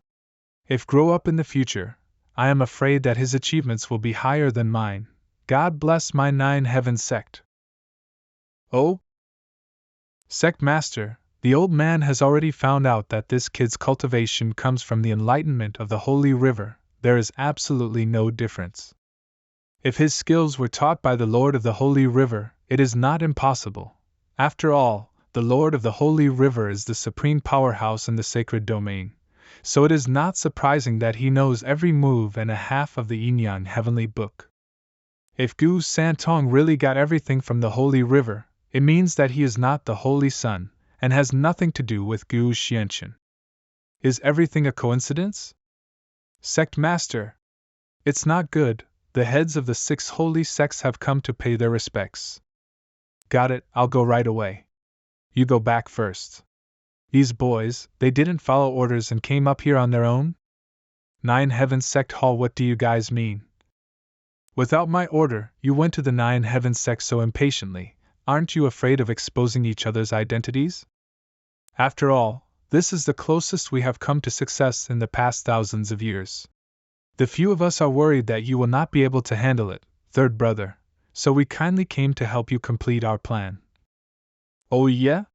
If grow up in the future, I am afraid that his achievements will be higher than mine. God bless my Nine Heavens sect. Oh? Sect master, the old man has already found out that this kid's cultivation comes from the enlightenment of the Holy River. There is absolutely no difference. If his skills were taught by the Lord of the Holy River, it is not impossible. After all, the Lord of the Holy River is the supreme powerhouse in the sacred domain, so it is not surprising that he knows every move and a half of the Yin-Yang heavenly book. If Gu Santong really got everything from the Holy River, it means that he is not the Holy Sun, and has nothing to do with Gu Xianchen. Is everything a coincidence? Sect Master. It's not good. The heads of the 6 holy sects have come to pay their respects. Got it, I'll go right away. You go back first. These boys, they didn't follow orders and came up here on their own? Nine Heavens Sect Hall, what do you guys mean? Without my order, you went to the Nine Heavens Sect so impatiently. Aren't you afraid of exposing each other's identities? After all, This is the closest we have come to success in the past thousands of years. The few of us are worried that you will not be able to handle it, third brother, so we kindly came to help you complete our plan. Oh yeah?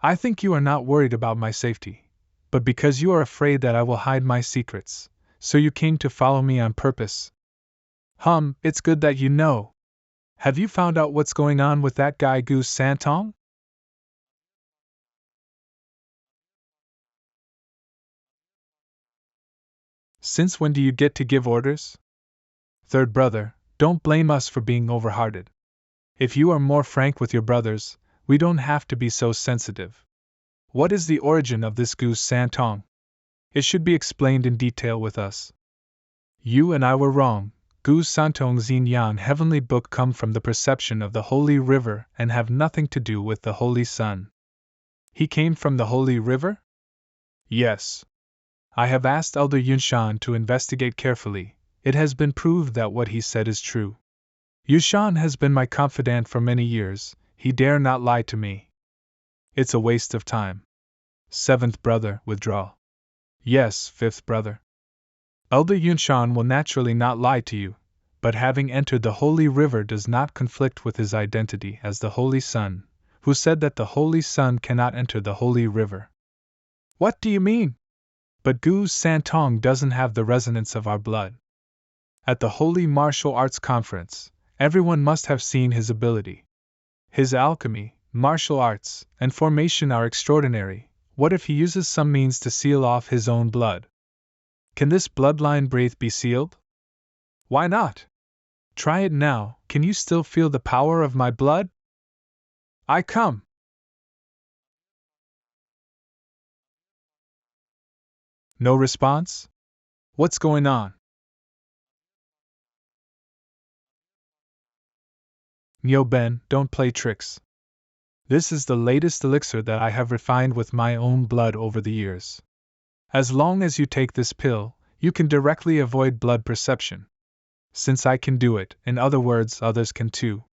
I think you are not worried about my safety, but because you are afraid that I will hide my secrets, so you came to follow me on purpose. It's good that you know. Have you found out what's going on with that guy Gu Santong? Since when do you get to give orders? Third brother, don't blame us for being overhearted. If you are more frank with your brothers, we don't have to be so sensitive. What is the origin of this Gu Santong? It should be explained in detail with us. You and I were wrong. Gu Santong's yin yang heavenly book come from the perception of the holy river and have nothing to do with the holy sun. He came from the holy river? Yes. I have asked Elder Yunshan to investigate carefully. It has been proved that what he said is true. Yunshan has been my confidant for many years. He dare not lie to me. It's a waste of time. Seventh brother, withdraw. Yes, fifth brother. Elder Yunshan will naturally not lie to you, but having entered the holy river does not conflict with his identity as the holy sun, who said that the holy sun cannot enter the holy river. What do you mean? But Gu Santong doesn't have the resonance of our blood. At the Holy Martial Arts Conference, everyone must have seen his ability. His alchemy, martial arts, and formation are extraordinary. What if he uses some means to seal off his own blood? Can this bloodline breath be sealed? Why not? Try it now. Can you still feel the power of my blood? I come. No response? What's going on? Nyo Ben, don't play tricks. This is the latest elixir that I have refined with my own blood over the years. As long as you take this pill, you can directly avoid blood perception. Since I can do it, in other words, others can too.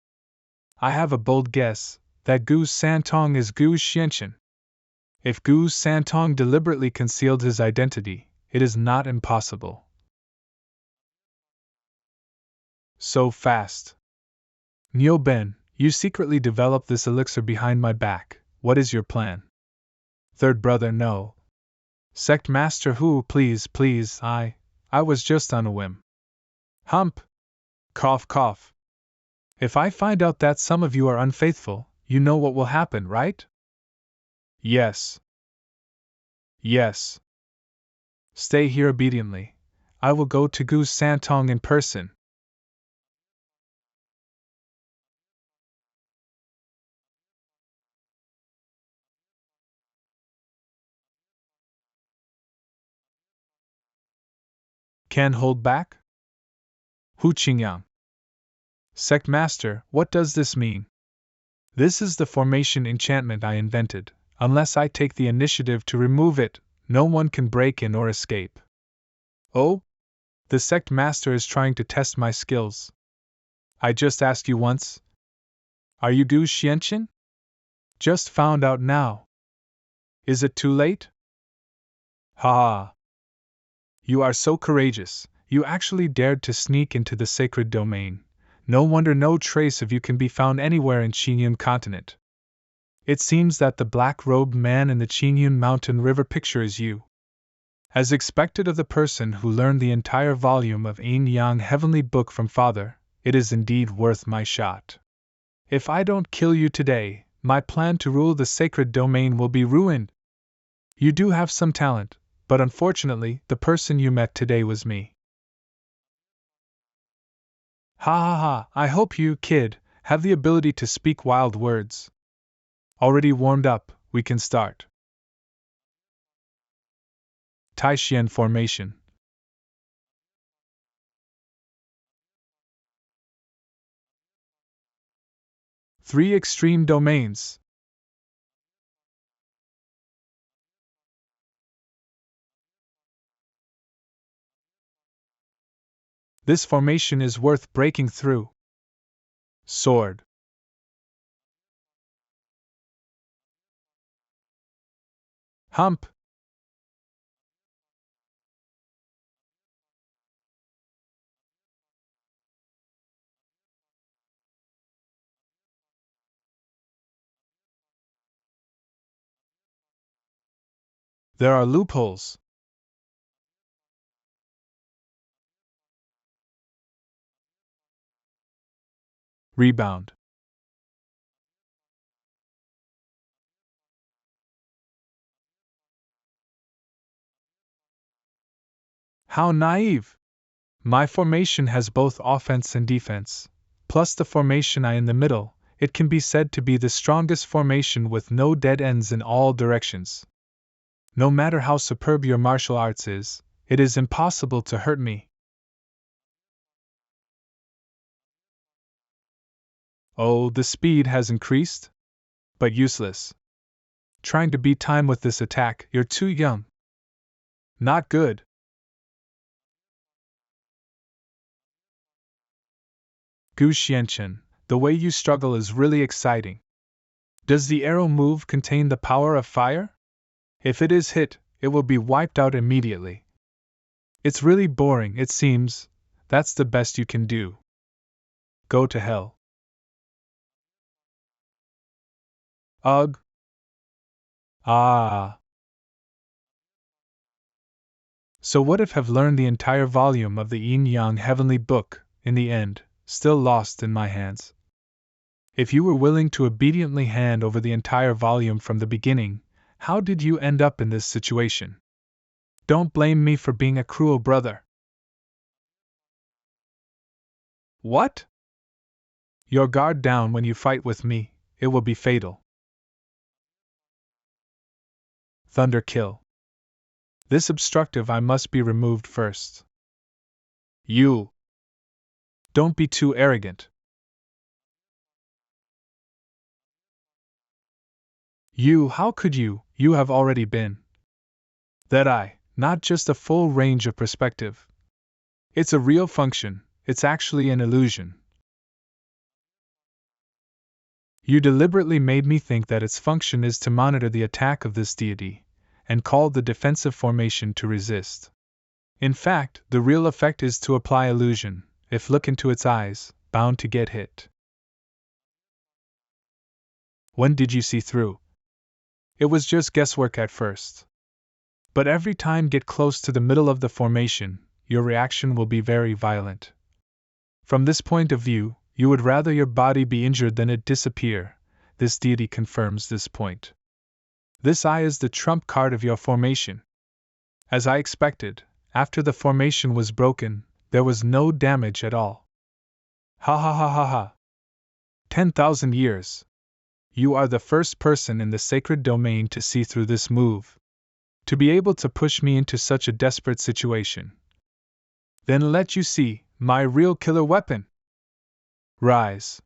I have a bold guess that Gu Santong is Gu Xianqian. If Gu Santong deliberately concealed his identity, it is not impossible. So fast. Nyo Ben, you secretly developed this elixir behind my back. What is your plan? Third brother, no. Sect master who, please, I was just on a whim. Hump. Cough, cough. If I find out that some of you are unfaithful, you know what will happen, right? Yes. Yes. Stay here obediently. I will go to Gu Santong in person. Can hold back? Hu Qingyang. Sect Master, what does this mean? This is the formation enchantment I invented. Unless I take the initiative to remove it, no one can break in or escape. Oh? The sect master is trying to test my skills. I just asked you once. Are you Gu Xianqian? Just found out now. Is it too late? Ha ha. You are so courageous, you actually dared to sneak into the sacred domain. No wonder no trace of you can be found anywhere in Qingyun continent. It seems that the black-robed man in the Qingyun mountain river picture is you. As expected of the person who learned the entire volume of Yin Yang Heavenly Book from Father, it is indeed worth my shot. If I don't kill you today, my plan to rule the sacred domain will be ruined. You do have some talent, but unfortunately, the person you met today was me. Ha ha ha, I hope you, kid, have the ability to speak wild words. Already warmed up, we can start. Taishian formation. Three extreme domains. This formation is worth breaking through. Sword. Hump. There are loopholes. Rebound. How naive! My formation has both offense and defense, plus the formation I in the middle. It can be said to be the strongest formation with no dead ends in all directions. No matter how superb your martial arts is, it is impossible to hurt me. Oh, the speed has increased? But useless. Trying to beat time with this attack, you're too young. Not good. Gu Xianchen, the way you struggle is really exciting. Does the arrow move contain the power of fire? If it is hit, it will be wiped out immediately. It's really boring, it seems. That's the best you can do. Go to hell. Ugh. Ah. So what if I've learned the entire volume of the Yin Yang Heavenly Book, in the end, still lost in my hands? If you were willing to obediently hand over the entire volume from the beginning, how did you end up in this situation? Don't blame me for being a cruel brother. What? Your guard down when you fight with me, it will be fatal. Thunder kill. This obstructive I must be removed first. You. Don't be too arrogant. You, how could you? You have already been. That I, not just a full range of perspective. It's a real function, it's actually an illusion. You deliberately made me think that its function is to monitor the attack of this deity, and called the defensive formation to resist. In fact, the real effect is to apply illusion, if look into its eyes, bound to get hit. When did you see through? It was just guesswork at first. But every time get close to the middle of the formation, your reaction will be very violent. From this point of view, you would rather your body be injured than it disappear. This deity confirms this point. This eye is the trump card of your formation. As I expected, after the formation was broken, there was no damage at all. Ha ha ha ha ha. 10,000 years. You are the first person in the sacred domain to see through this move. To be able to push me into such a desperate situation. Then let you see, my real killer weapon. Rise.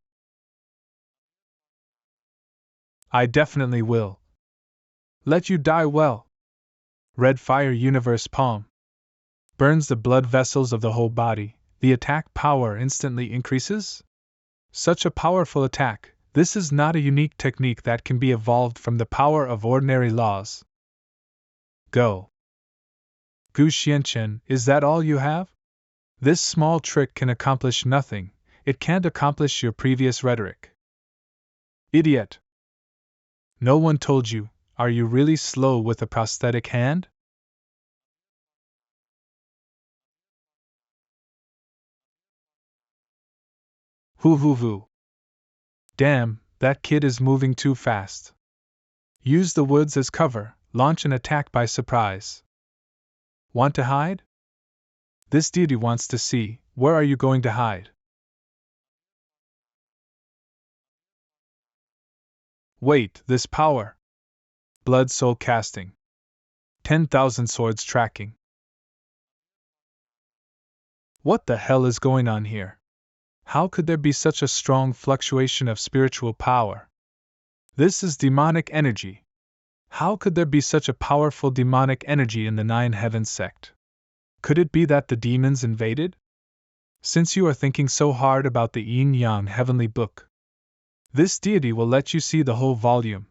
I definitely will. Let you die well. Red fire universe palm. Burns the blood vessels of the whole body, the attack power instantly increases? Such a powerful attack, this is not a unique technique that can be evolved from the power of ordinary laws. Go. Gu Xianchen, is that all you have? This small trick can accomplish nothing, it can't accomplish your previous rhetoric. Idiot! No one told you, are you really slow with a prosthetic hand? Hoo. Damn, that kid is moving too fast. Use the woods as cover, launch an attack by surprise. Want to hide? This deity wants to see, where are you going to hide? Wait, this power. Blood soul casting. 10,000 swords tracking. What the hell is going on here? How could there be such a strong fluctuation of spiritual power? This is demonic energy. How could there be such a powerful demonic energy in the Nine Heavens sect? Could it be that the demons invaded? Since you are thinking so hard about the Yin Yang Heavenly Book, this deity will let you see the whole volume.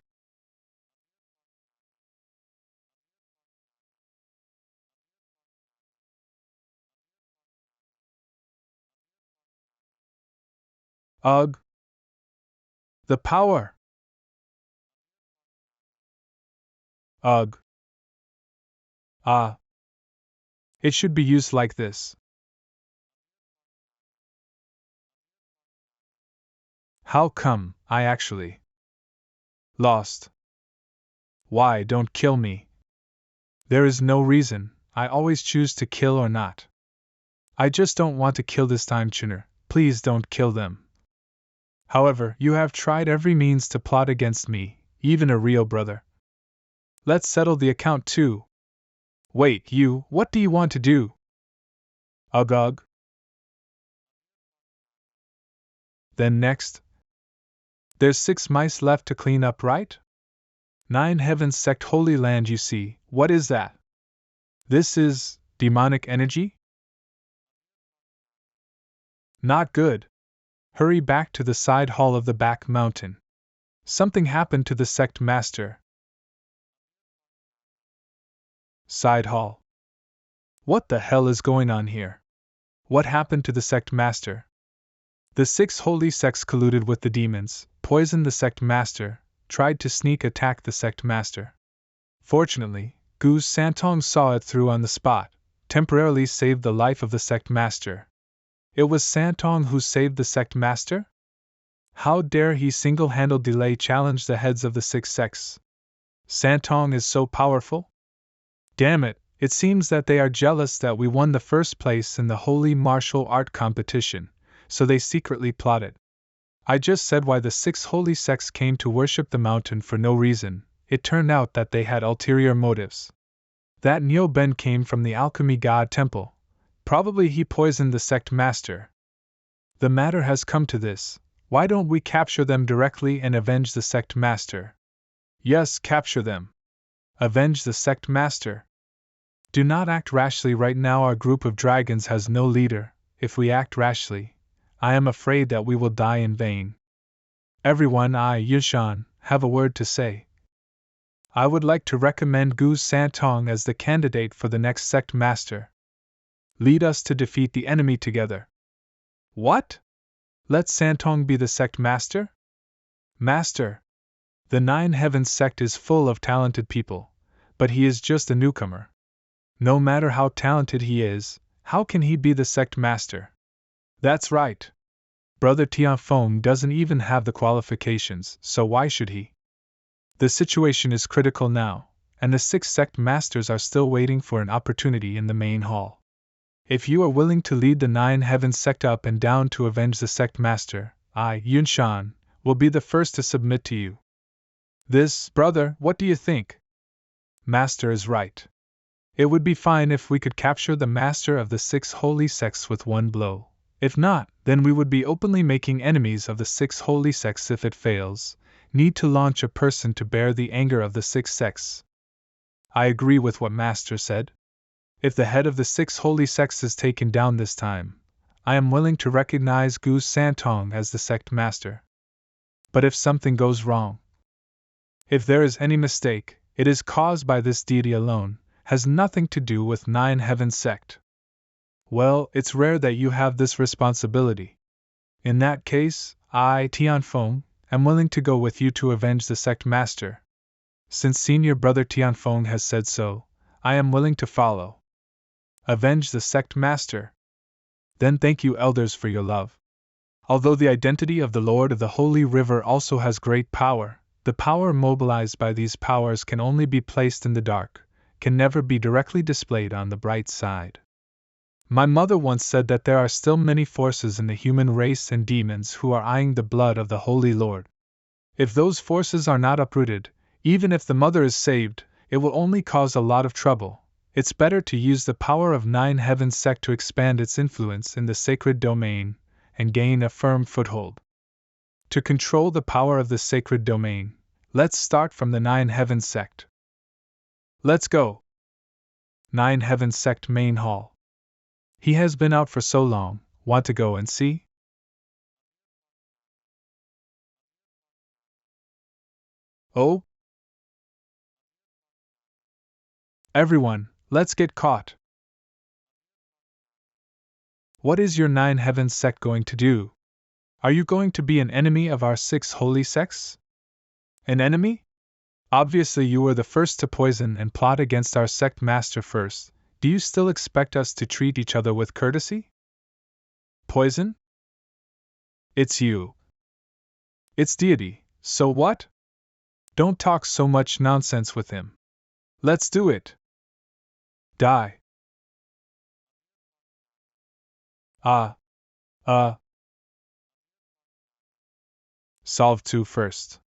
Ugh! The power! Ugh! Ah, it should be used like this. How come I actually lost? Why, don't kill me. There is no reason, I always choose to kill or not. I just don't want to kill this time, Chunner. Please don't kill them. However, you have tried every means to plot against me, even a real brother. Let's settle the account too. Wait, you, what do you want to do? Ugh. Then next. There's 6 mice left to clean up, right? 9 Heavens Sect Holy Land, you see, what is that? This is demonic energy? Not good. Hurry back to the side hall of the back mountain. Something happened to the sect master. Side hall. What the hell is going on here? What happened to the sect master? The 6 holy sects colluded with the demons, poisoned the sect master, tried to sneak attack the sect master. Fortunately, Gu Santong saw it through on the spot, temporarily saved the life of the sect master. It was Santong who saved the sect master? How dare he single-handedly challenge the heads of the 6 sects? Santong is so powerful? Damn it, it seems that they are jealous that we won the first place in the holy martial art competition, so they secretly plotted. I just said why the 6 holy sects came to worship the mountain for no reason. It turned out that they had ulterior motives. That Nyo Ben came from the Alchemy God Temple. Probably he poisoned the sect master. The matter has come to this. Why don't we capture them directly and avenge the sect master? Yes, capture them. Avenge the sect master. Do not act rashly right now. Our group of dragons has no leader. If we act rashly, I am afraid that we will die in vain. Everyone, I, Yushan, have a word to say. I would like to recommend Gu Santong as the candidate for the next sect master. Lead us to defeat the enemy together. What? Let Santong be the sect master? Master! The 9 Heavens sect is full of talented people, but he is just a newcomer. No matter how talented he is, how can he be the sect master? That's right. Brother Tianfeng doesn't even have the qualifications, so why should he? The situation is critical now, and the 6 sect masters are still waiting for an opportunity in the main hall. If you are willing to lead the 9 Heavens sect up and down to avenge the sect master, I, Yunshan, will be the first to submit to you. This, brother, what do you think? Master is right. It would be fine if we could capture the master of the 6 holy sects with one blow. If not, then we would be openly making enemies of the 6 holy sects. If it fails, need to launch a person to bear the anger of the 6 sects. I agree with what Master said. If the head of the 6 holy sects is taken down this time, I am willing to recognize Gu Santong as the sect master. But if something goes wrong, if there is any mistake, it is caused by this deity alone, has nothing to do with 9 Heavens sect. Well, it's rare that you have this responsibility. In that case, I, Tianfeng, am willing to go with you to avenge the sect master. Since senior brother Tianfeng has said so, I am willing to follow. Avenge the sect master. Then thank you, elders, for your love. Although the identity of the Lord of the Holy River also has great power, the power mobilized by these powers can only be placed in the dark, can never be directly displayed on the bright side. My mother once said that there are still many forces in the human race and demons who are eyeing the blood of the Holy Lord. If those forces are not uprooted, even if the mother is saved, it will only cause a lot of trouble. It's better to use the power of 9 Heavens sect to expand its influence in the sacred domain and gain a firm foothold. To control the power of the sacred domain, let's start from the 9 Heavens sect. Let's go! 9 Heavens sect main hall. He has been out for so long, want to go and see? Oh? Everyone, let's get caught! What is your 9 Heavens sect going to do? Are you going to be an enemy of our 6 holy sects? An enemy? Obviously, you were the first to poison and plot against our sect master first. Do you still expect us to treat each other with courtesy? Poison? It's you. It's deity, so what? Don't talk so much nonsense with him. Let's do it. Die. Ah. Solve 2 first.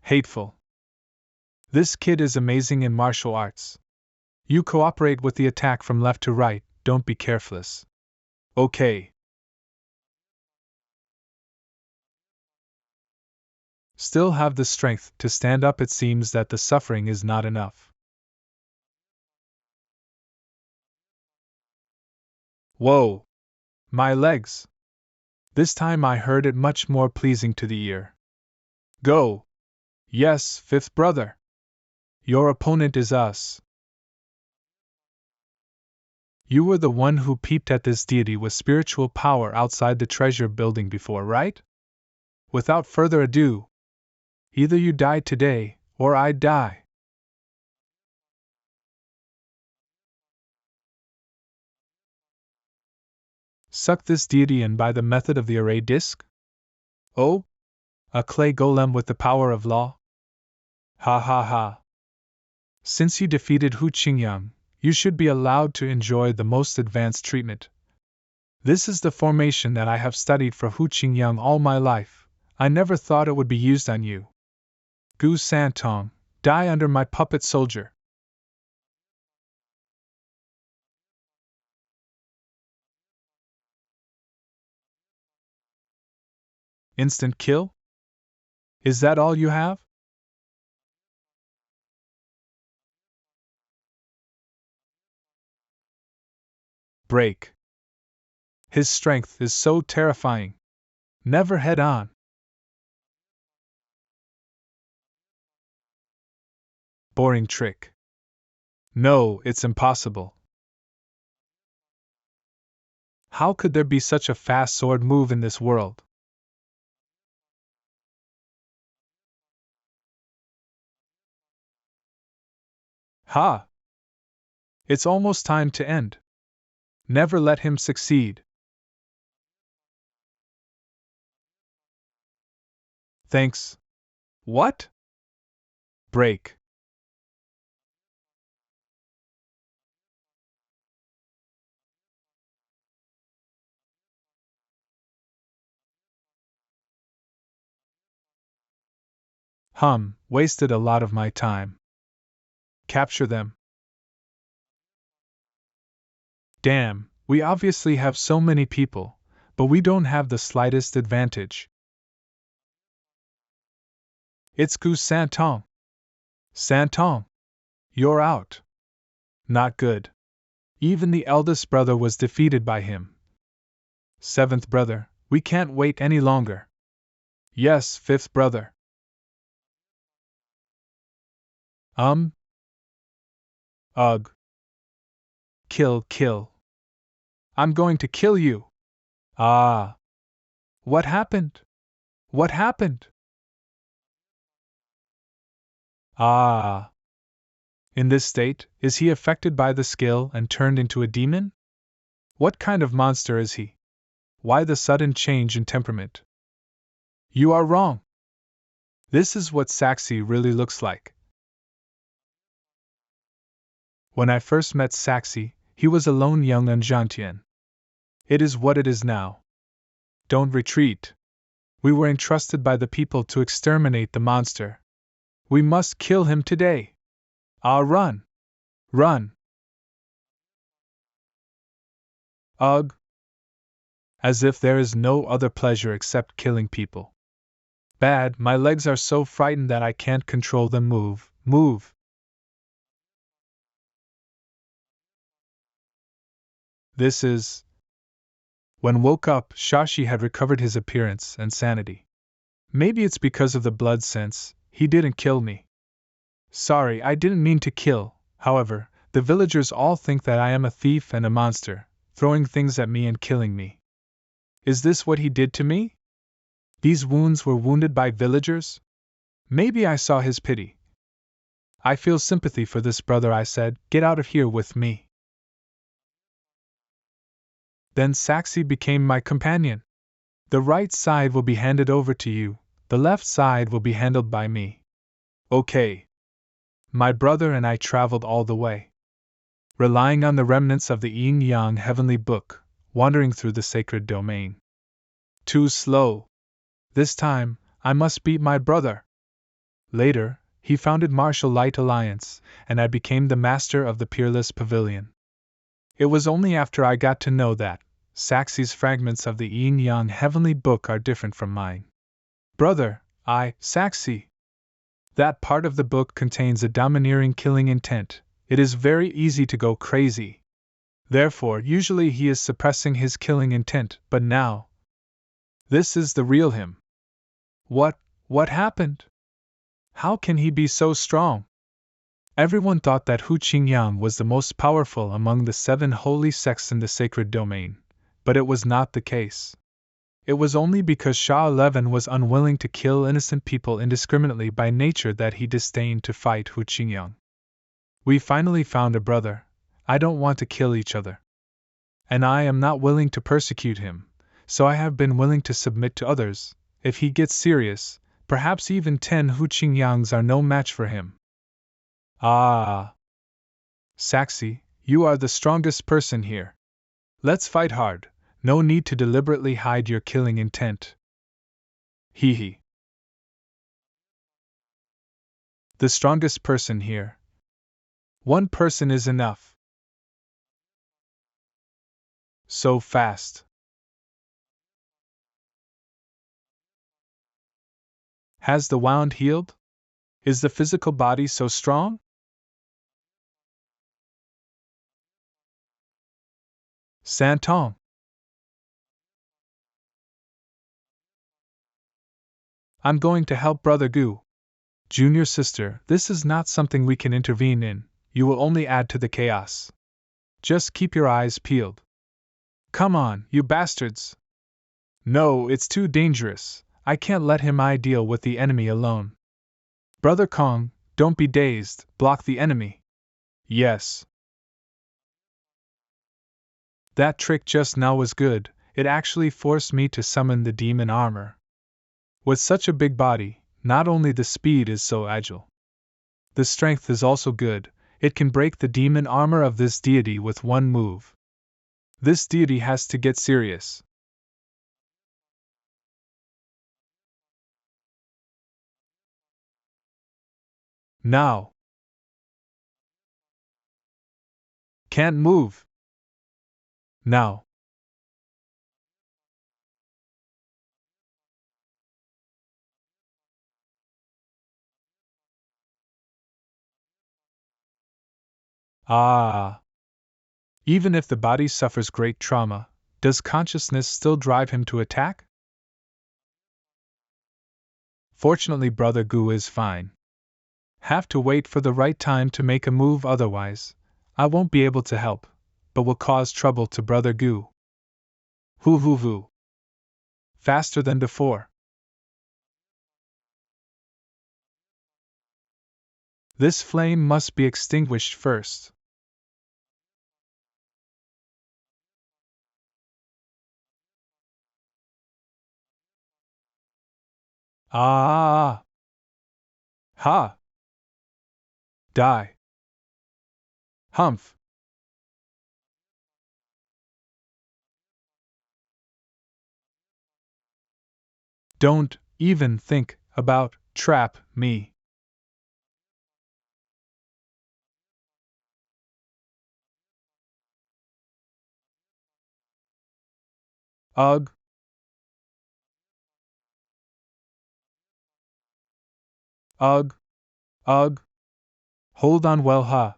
Hateful. This kid is amazing in martial arts. You cooperate with the attack from left to right, don't be careless. Okay. Still have the strength to stand up. It seems that the suffering is not enough. Whoa! My legs! This time I heard it much more pleasing to the ear. Go! Yes, fifth brother! Your opponent is us. You were the one who peeped at this deity with spiritual power outside the treasure building before, right? Without further ado, either you die today, or I die. Suck this deity in by the method of the array disc? Oh? A clay golem with the power of law? Ha ha ha. Since you defeated Hu Qingyang, you should be allowed to enjoy the most advanced treatment. This is the formation that I have studied for Hu Qingyang all my life. I never thought it would be used on you. Gu Santong, die under my puppet soldier. Instant kill? Is that all you have? Break. His strength is so terrifying. Never head on. Boring trick. No, it's impossible. How could there be such a fast sword move in this world? Ha! It's almost time to end. Never let him succeed. Thanks. What? Break. Wasted a lot of my time. Capture them. Damn, we obviously have so many people, but we don't have the slightest advantage. It's Gu Santong. Santong. You're out. Not good. Even the eldest brother was defeated by him. Seventh brother, we can't wait any longer. Yes, fifth brother. Ugh. Kill. I'm going to kill you. Ah. What happened? What happened? Ah. In this state, is he affected by the skill and turned into a demon? What kind of monster is he? Why the sudden change in temperament? You are wrong. This is what Saxi really looks like. When I first met Saxi, he was a lone young Anjantian. It is what it is now. Don't retreat. We were entrusted by the people to exterminate the monster. We must kill him today. Ah, run! Run! Ugh! As if there is no other pleasure except killing people. Bad, my legs are so frightened that I can't control them. Move! This is. When woke up, Shashi had recovered his appearance and sanity. Maybe it's because of the blood sense, he didn't kill me. Sorry, I didn't mean to kill. However, the villagers all think that I am a thief and a monster, throwing things at me and killing me. Is this what he did to me? These wounds were wounded by villagers? Maybe I saw his pity. I feel sympathy for this brother, I said. Get out of here with me. Then Saxi became my companion. The right side will be handed over to you, the left side will be handled by me. Okay. My brother and I traveled all the way, relying on the remnants of the yin-yang heavenly book, wandering through the sacred domain. Too slow. This time, I must beat my brother. Later, he founded Martial Light Alliance, and I became the master of the Peerless Pavilion. It was only after I got to know that Saxi's fragments of the yin-yang heavenly book are different from mine. Brother, Saxi. That part of the book contains a domineering killing intent. It is very easy to go crazy. Therefore, usually he is suppressing his killing intent, but now, this is the real him. What happened? How can he be so strong? Everyone thought that Hu Qingyang was the most powerful among the 7 holy sects in the sacred domain, but it was not the case. It was only because Shah 11 was unwilling to kill innocent people indiscriminately by nature that he disdained to fight Hu Qingyang. We finally found a brother. I don't want to kill each other. And I am not willing to persecute him, so I have been willing to submit to others. If he gets serious, perhaps even 10 Hu Qingyangs are no match for him. Ah! Saxi, you are the strongest person here. Let's fight hard. No need to deliberately hide your killing intent. Hee hee. The strongest person here. One person is enough. So fast. Has the wound healed? Is the physical body so strong? Santong. I'm going to help Brother Gu. Junior sister, this is not something we can intervene in, you will only add to the chaos. Just keep your eyes peeled. Come on, you bastards! No, it's too dangerous, I can't let him deal with the enemy alone. Brother Kong, don't be dazed, block the enemy. Yes. That trick just now was good, it actually forced me to summon the demon armor. With such a big body, not only the speed is so agile, the strength is also good, it can break the demon armor of this deity with one move. This deity has to get serious. Now. Can't move. Now. Ah. Even if the body suffers great trauma, does consciousness still drive him to attack? Fortunately, Brother Gu is fine. Have to wait for the right time to make a move, otherwise, I won't be able to help, but will cause trouble to Brother Gu. Hoo. Faster than before. This flame must be extinguished first. Ah! Ha! Die! Humph! Don't even think about trap me. Ugh! Ugh! Ugh! Hold on well, ha!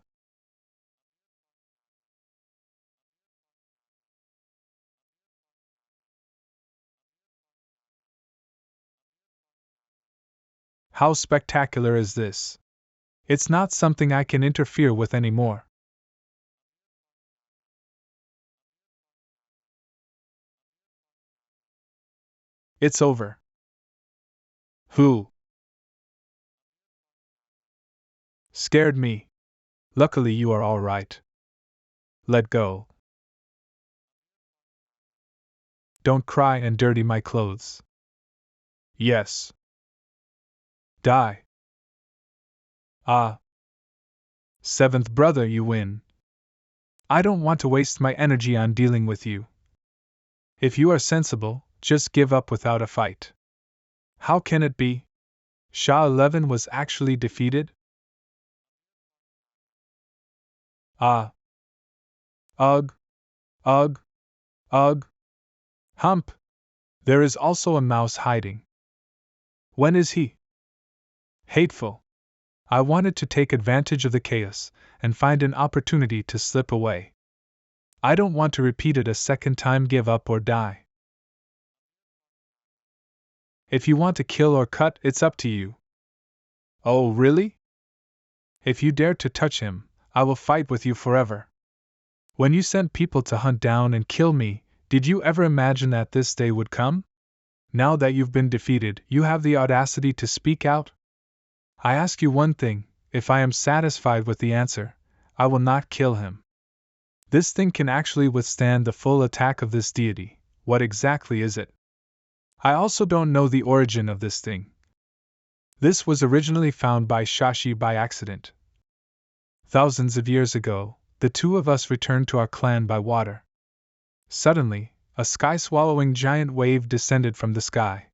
How spectacular is this? It's not something I can interfere with anymore. It's over. Who? Scared me. Luckily you are all right. Let go. Don't cry and dirty my clothes. Yes. Die. Ah. Seventh brother, you win. I don't want to waste my energy on dealing with you. If you are sensible, just give up without a fight. How can it be? Sha 11 was actually defeated? Ah. Ugh. Ugh. Ugh. Hump. There is also a mouse hiding. When is he? Hateful. I wanted to take advantage of the chaos and find an opportunity to slip away. I don't want to repeat it a second time. Give up or die. If you want to kill or cut, it's up to you. Oh, really? If you dare to touch him, I will fight with you forever. When you sent people to hunt down and kill me, did you ever imagine that this day would come? Now that you've been defeated, you have the audacity to speak out? I ask you one thing, if I am satisfied with the answer, I will not kill him. This thing can actually withstand the full attack of this deity. What exactly is it? I also don't know the origin of this thing. This was originally found by Shashi by accident. Thousands of years ago, the two of us returned to our clan by water. Suddenly, a sky-swallowing giant wave descended from the sky.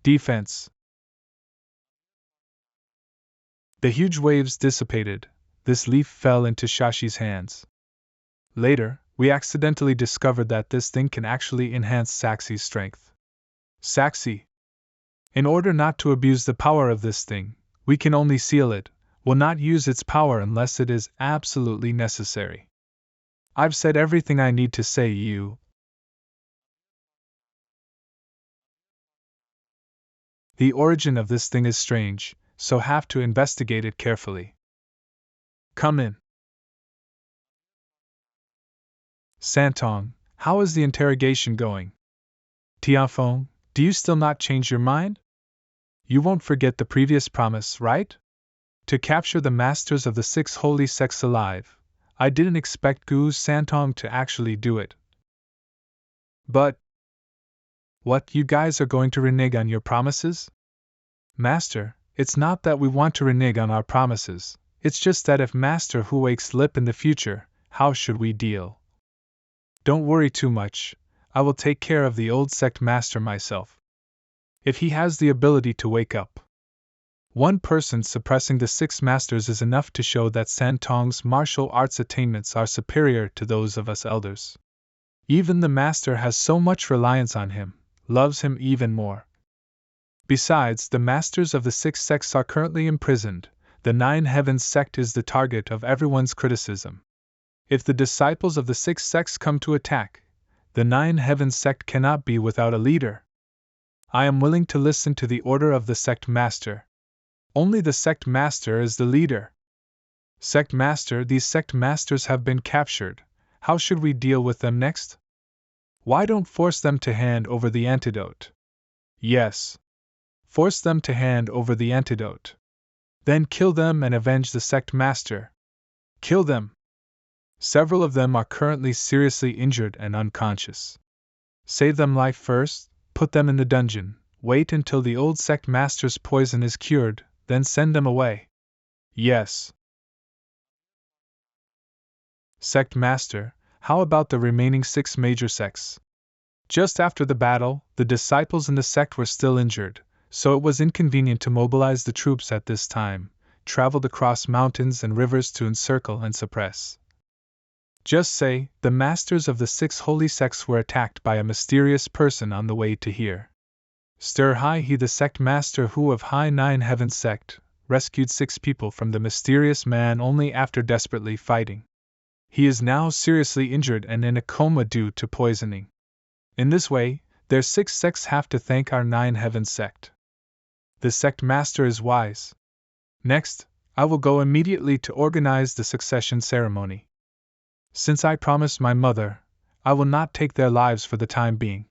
Defense. The huge waves dissipated. This leaf fell into Shashi's hands. Later, we accidentally discovered that this thing can actually enhance Saxi's strength. Saxi. In order not to abuse the power of this thing, we can only seal it, will not use its power unless it is absolutely necessary. I've said everything I need to say. You. The origin of this thing is strange, so have to investigate it carefully. Come in. Santong, how is the interrogation going? Tianfeng, do you still not change your mind? You won't forget the previous promise, right? To capture the masters of the 6 holy sects alive. I didn't expect Gu Santong to actually do it. But what, you guys are going to renege on your promises? Master, it's not that we want to renege on our promises, it's just that if Master Hu wakes lip in the future, how should we deal? Don't worry too much, I will take care of the old sect master myself. If he has the ability to wake up. One person suppressing the 6 masters is enough to show that Santong's martial arts attainments are superior to those of us elders. Even the master has so much reliance on him, loves him even more. Besides, the masters of the 6 sects are currently imprisoned. The 9 Heavens sect is the target of everyone's criticism. If the disciples of the 6 sects come to attack, the 9 Heavens sect cannot be without a leader. I am willing to listen to the order of the sect master. Only the sect master is the leader. Sect master, these sect masters have been captured. How should we deal with them next? Why don't force them to hand over the antidote? Yes. Force them to hand over the antidote. Then kill them and avenge the sect master. Kill them. Several of them are currently seriously injured and unconscious. Save them life first, put them in the dungeon, wait until the old sect master's poison is cured, then send them away. Yes. Sect master, how about the remaining 6 major sects? Just after the battle, the disciples in the sect were still injured, so it was inconvenient to mobilize the troops at this time, traveled across mountains and rivers to encircle and suppress. Just say, the masters of the 6 holy sects were attacked by a mysterious person on the way to here. Stir Hai he, the sect master Hu of High 9 Heaven sect, rescued 6 people from the mysterious man only after desperately fighting. He is now seriously injured and in a coma due to poisoning. In this way, their 6 sects have to thank our 9 Heaven sect. The sect master is wise. Next, I will go immediately to organize the succession ceremony. Since I promised my mother, I will not take their lives for the time being.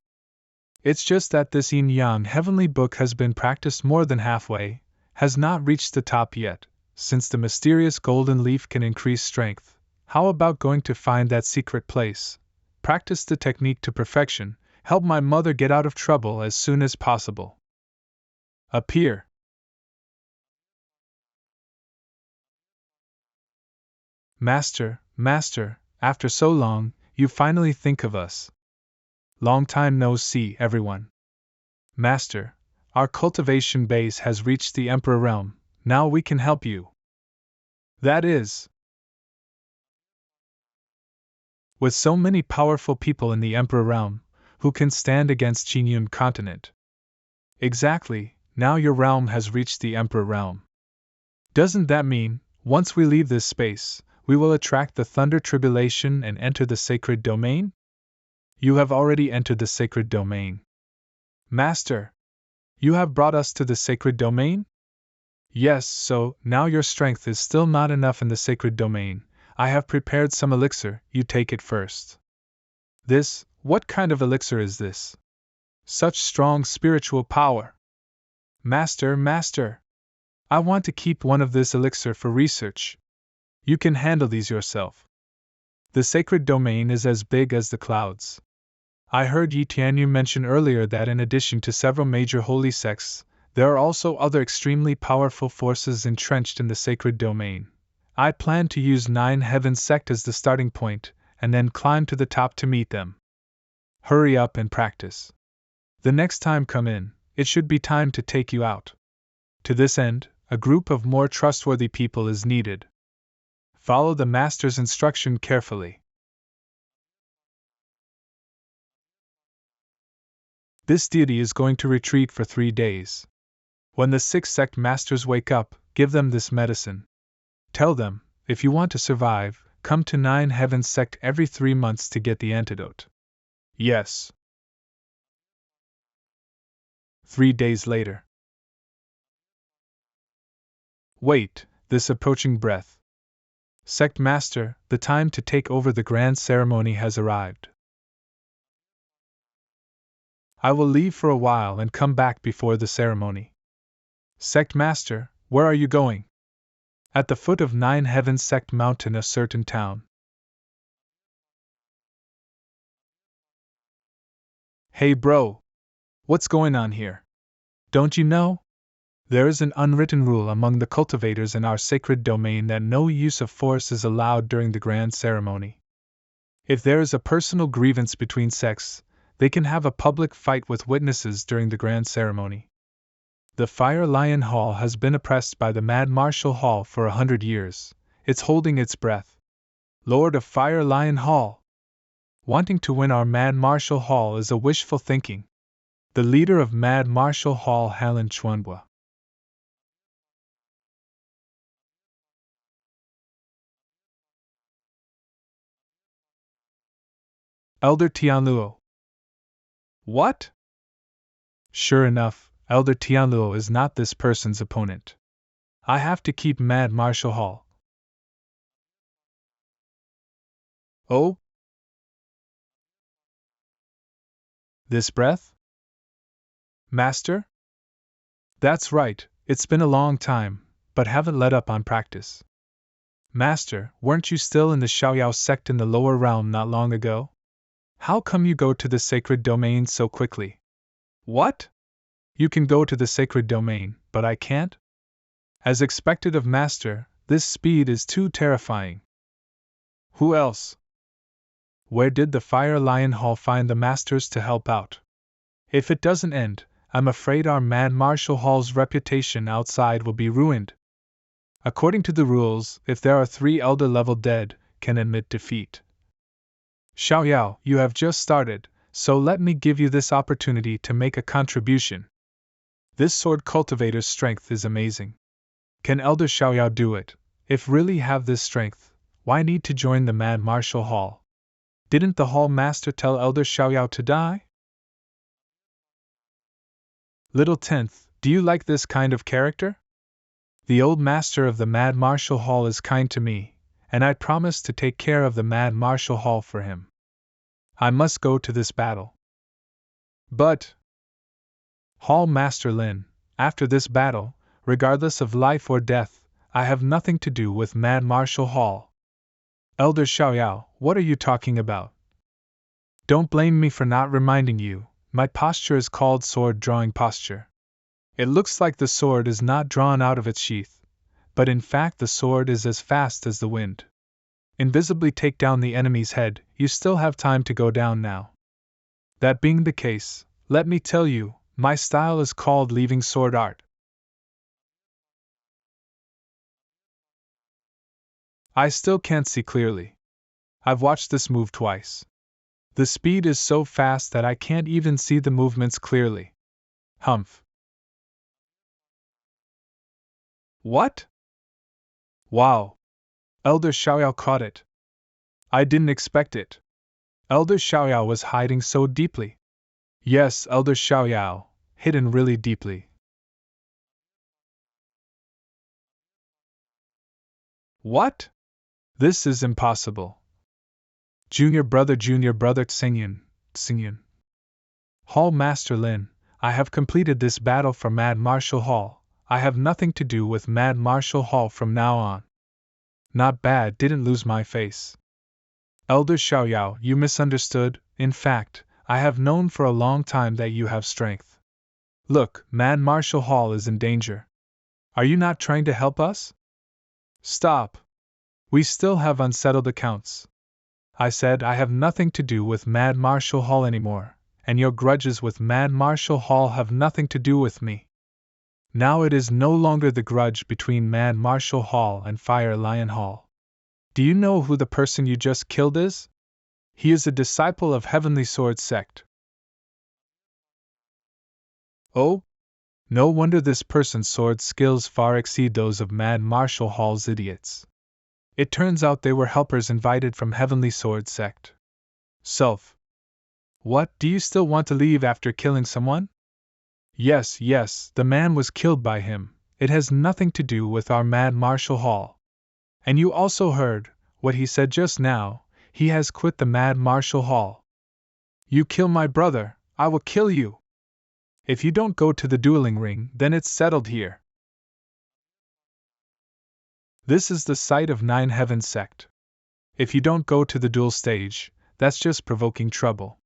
It's just that this yin-yang heavenly book has been practiced more than halfway, has not reached the top yet, since the mysterious golden leaf can increase strength. How about going to find that secret place, practice the technique to perfection, help my mother get out of trouble as soon as possible? Appear. Master, after so long, you finally think of us. Long time no see, everyone. Master, our cultivation base has reached the Emperor realm, now we can help you. That is. With so many powerful people in the Emperor realm, who can stand against Qinyun continent? Exactly, now your realm has reached the Emperor realm. Doesn't that mean, once we leave this space, we will attract the thunder tribulation and enter the sacred domain? You have already entered the sacred domain. Master, you have brought us to the sacred domain? Yes, so, now your strength is still not enough in the sacred domain. I have prepared some elixir, you take it first. This, what kind of elixir is this? Such strong spiritual power. Master, I want to keep one of this elixir for research. You can handle these yourself. The sacred domain is as big as the clouds. I heard Yi Tianyu mention earlier that in addition to several major holy sects, there are also other extremely powerful forces entrenched in the sacred domain. I plan to use 9 Heavens sect as the starting point, and then climb to the top to meet them. Hurry up and practice. The next time come in, it should be time to take you out. To this end, a group of more trustworthy people is needed. Follow the master's instruction carefully. This deity is going to retreat for 3 days. When the 6 sect masters wake up, give them this medicine. Tell them, if you want to survive, come to 9 Heavens sect every 3 months to get the antidote. Yes. 3 days later. Wait, this approaching breath. Sect master, the time to take over the grand ceremony has arrived. I will leave for a while and come back before the ceremony. Sect master, where are you going? At the foot of 9 Heavens sect mountain, a certain town. Hey bro! What's going on here? Don't you know? There is an unwritten rule among the cultivators in our sacred domain that no use of force is allowed during the grand ceremony. If there is a personal grievance between sects, they can have a public fight with witnesses during the grand ceremony. The Fire Lion Hall has been oppressed by the Mad Martial Hall for 100 years. It's holding its breath. Lord of Fire Lion Hall! Wanting to win our Mad Martial Hall is a wishful thinking. The leader of Mad Martial Hall, Halan Chuanhua. Elder Tianluo. What? Sure enough, Elder Tianluo is not this person's opponent. I have to keep Mad Martial Hall. Oh? This breath? Master? That's right, it's been a long time, but haven't let up on practice. Master, weren't you still in the Xiaoyao sect in the lower realm not long ago? How come you go to the sacred domain so quickly? What? You can go to the sacred domain, but I can't? As expected of Master, this speed is too terrifying. Who else? Where did the Fire Lion Hall find the masters to help out? If it doesn't end, I'm afraid our Mad Martial Hall's reputation outside will be ruined. According to the rules, if there are 3 elder level dead, can admit defeat. Xiaoyao, you have just started, so let me give you this opportunity to make a contribution. This sword cultivator's strength is amazing. Can Elder Xiaoyao do it? If really have this strength, why need to join the Mad Martial Hall? Didn't the Hall Master tell Elder Xiaoyao to die? Little Tenth, do you like this kind of character? The old master of the Mad Martial Hall is kind to me, and I promise to take care of the Mad Martial Hall for him. I must go to this battle. But, Hall Master Lin, after this battle, regardless of life or death, I have nothing to do with Mad Marshal Hall. Elder Xiaoyao, what are you talking about? Don't blame me for not reminding you, my posture is called sword drawing posture. It looks like the sword is not drawn out of its sheath, but in fact the sword is as fast as the wind. Invisibly take down the enemy's head, you still have time to go down now. That being the case, let me tell you, my style is called leaving sword art. I still can't see clearly. I've watched this move twice. The speed is so fast that I can't even see the movements clearly. Humph. What? Wow. Elder Xiaoyao caught it. I didn't expect it. Elder Xiaoyao was hiding so deeply. Yes, Elder Xiaoyao, hidden really deeply. What? This is impossible. Junior brother Xingyan. Hall Master Lin, I have completed this battle for Mad Marshal Hall. I have nothing to do with Mad Marshal Hall from now on. Not bad, didn't lose my face. Elder Xiaoyao, you misunderstood. In fact, I have known for a long time that you have strength. Look, Mad Marshal Hall is in danger. Are you not trying to help us? Stop. We still have unsettled accounts. I said I have nothing to do with Mad Marshal Hall anymore, and your grudges with Mad Marshal Hall have nothing to do with me. Now it is no longer the grudge between Mad Marshal Hall and Fire Lion Hall. Do you know who the person you just killed is? He is a disciple of Heavenly Sword sect. Oh? No wonder this person's sword skills far exceed those of Mad Marshal Hall's idiots. It turns out they were helpers invited from Heavenly Sword sect. Self. What, do you still want to leave after killing someone? Yes, the man was killed by him. It has nothing to do with our Mad Marshal Hall. And you also heard what he said just now, he has quit the Mad Marshal Hall. You kill my brother, I will kill you. If you don't go to the dueling ring, then it's settled here. This is the site of Nine Heaven sect. If you don't go to the duel stage, that's just provoking trouble.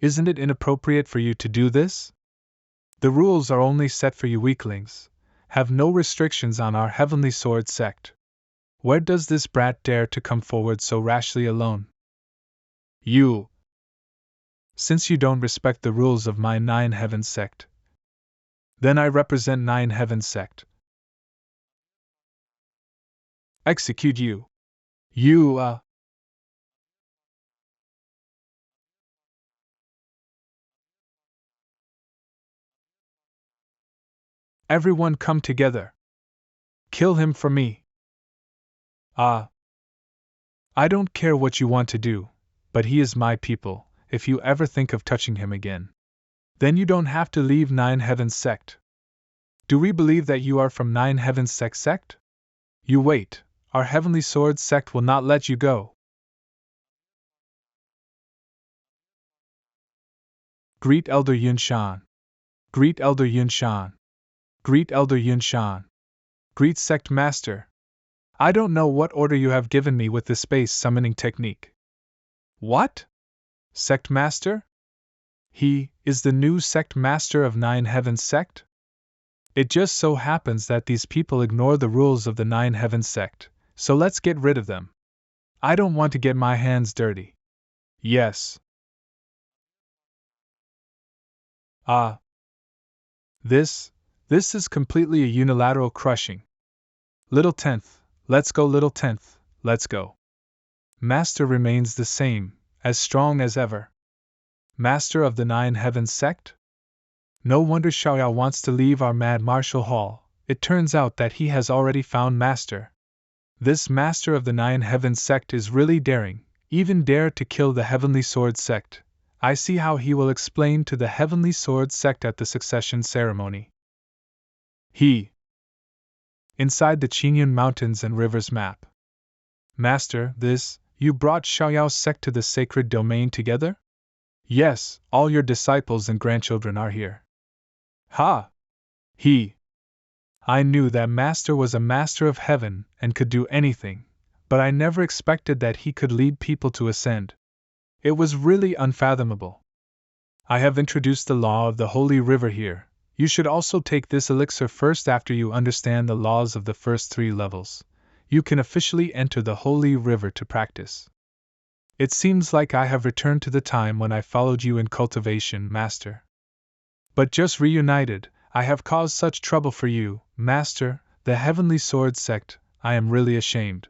Isn't it inappropriate for you to do this? The rules are only set for you weaklings, have no restrictions on our Heavenly Sword sect. Where does this brat dare to come forward so rashly alone? You! Since you don't respect the rules of my Nine Heaven sect, then I represent Nine Heaven sect. Execute you! You, Everyone come together. Kill him for me. I don't care what you want to do, but he is my people. If you ever think of touching him again, then you don't have to leave Nine Heavens sect. Do we believe that you are from Nine Heavens sect? You wait, our Heavenly Sword sect will not let you go. Greet Elder Yunshan. Greet Elder Yunshan. Greet Elder Yunshan. Greet Sect Master. I don't know what order you have given me with the space summoning technique. What? Sect Master? He is the new Sect Master of Nine Heavens sect? It just so happens that these people ignore the rules of the Nine Heavens sect, so let's get rid of them. I don't want to get my hands dirty. Yes. This is completely a unilateral crushing. Little Tenth, let's go, Little Tenth, let's go. Master remains the same, as strong as ever. Master of the Nine Heavens sect? No wonder Xiaoyao wants to leave our Mad Marshal Hall. It turns out that he has already found Master. This Master of the Nine Heavens sect is really daring, even dare to kill the Heavenly Sword sect. I see how he will explain to the Heavenly Sword sect at the succession ceremony. Inside the Qingyun Mountains and Rivers map. Master, you brought Xiaoyao's sect to the sacred domain together? Yes, all your disciples and grandchildren are here. Ha! I knew that Master was a master of heaven and could do anything, but I never expected that he could lead people to ascend. It was really unfathomable. I have introduced the law of the Holy River here. You should also take this elixir first after you understand the laws of the first 3 levels. You can officially enter the Holy River to practice. It seems like I have returned to the time when I followed you in cultivation, Master. But just reunited, I have caused such trouble for you, Master, the Heavenly Sword sect. I am really ashamed.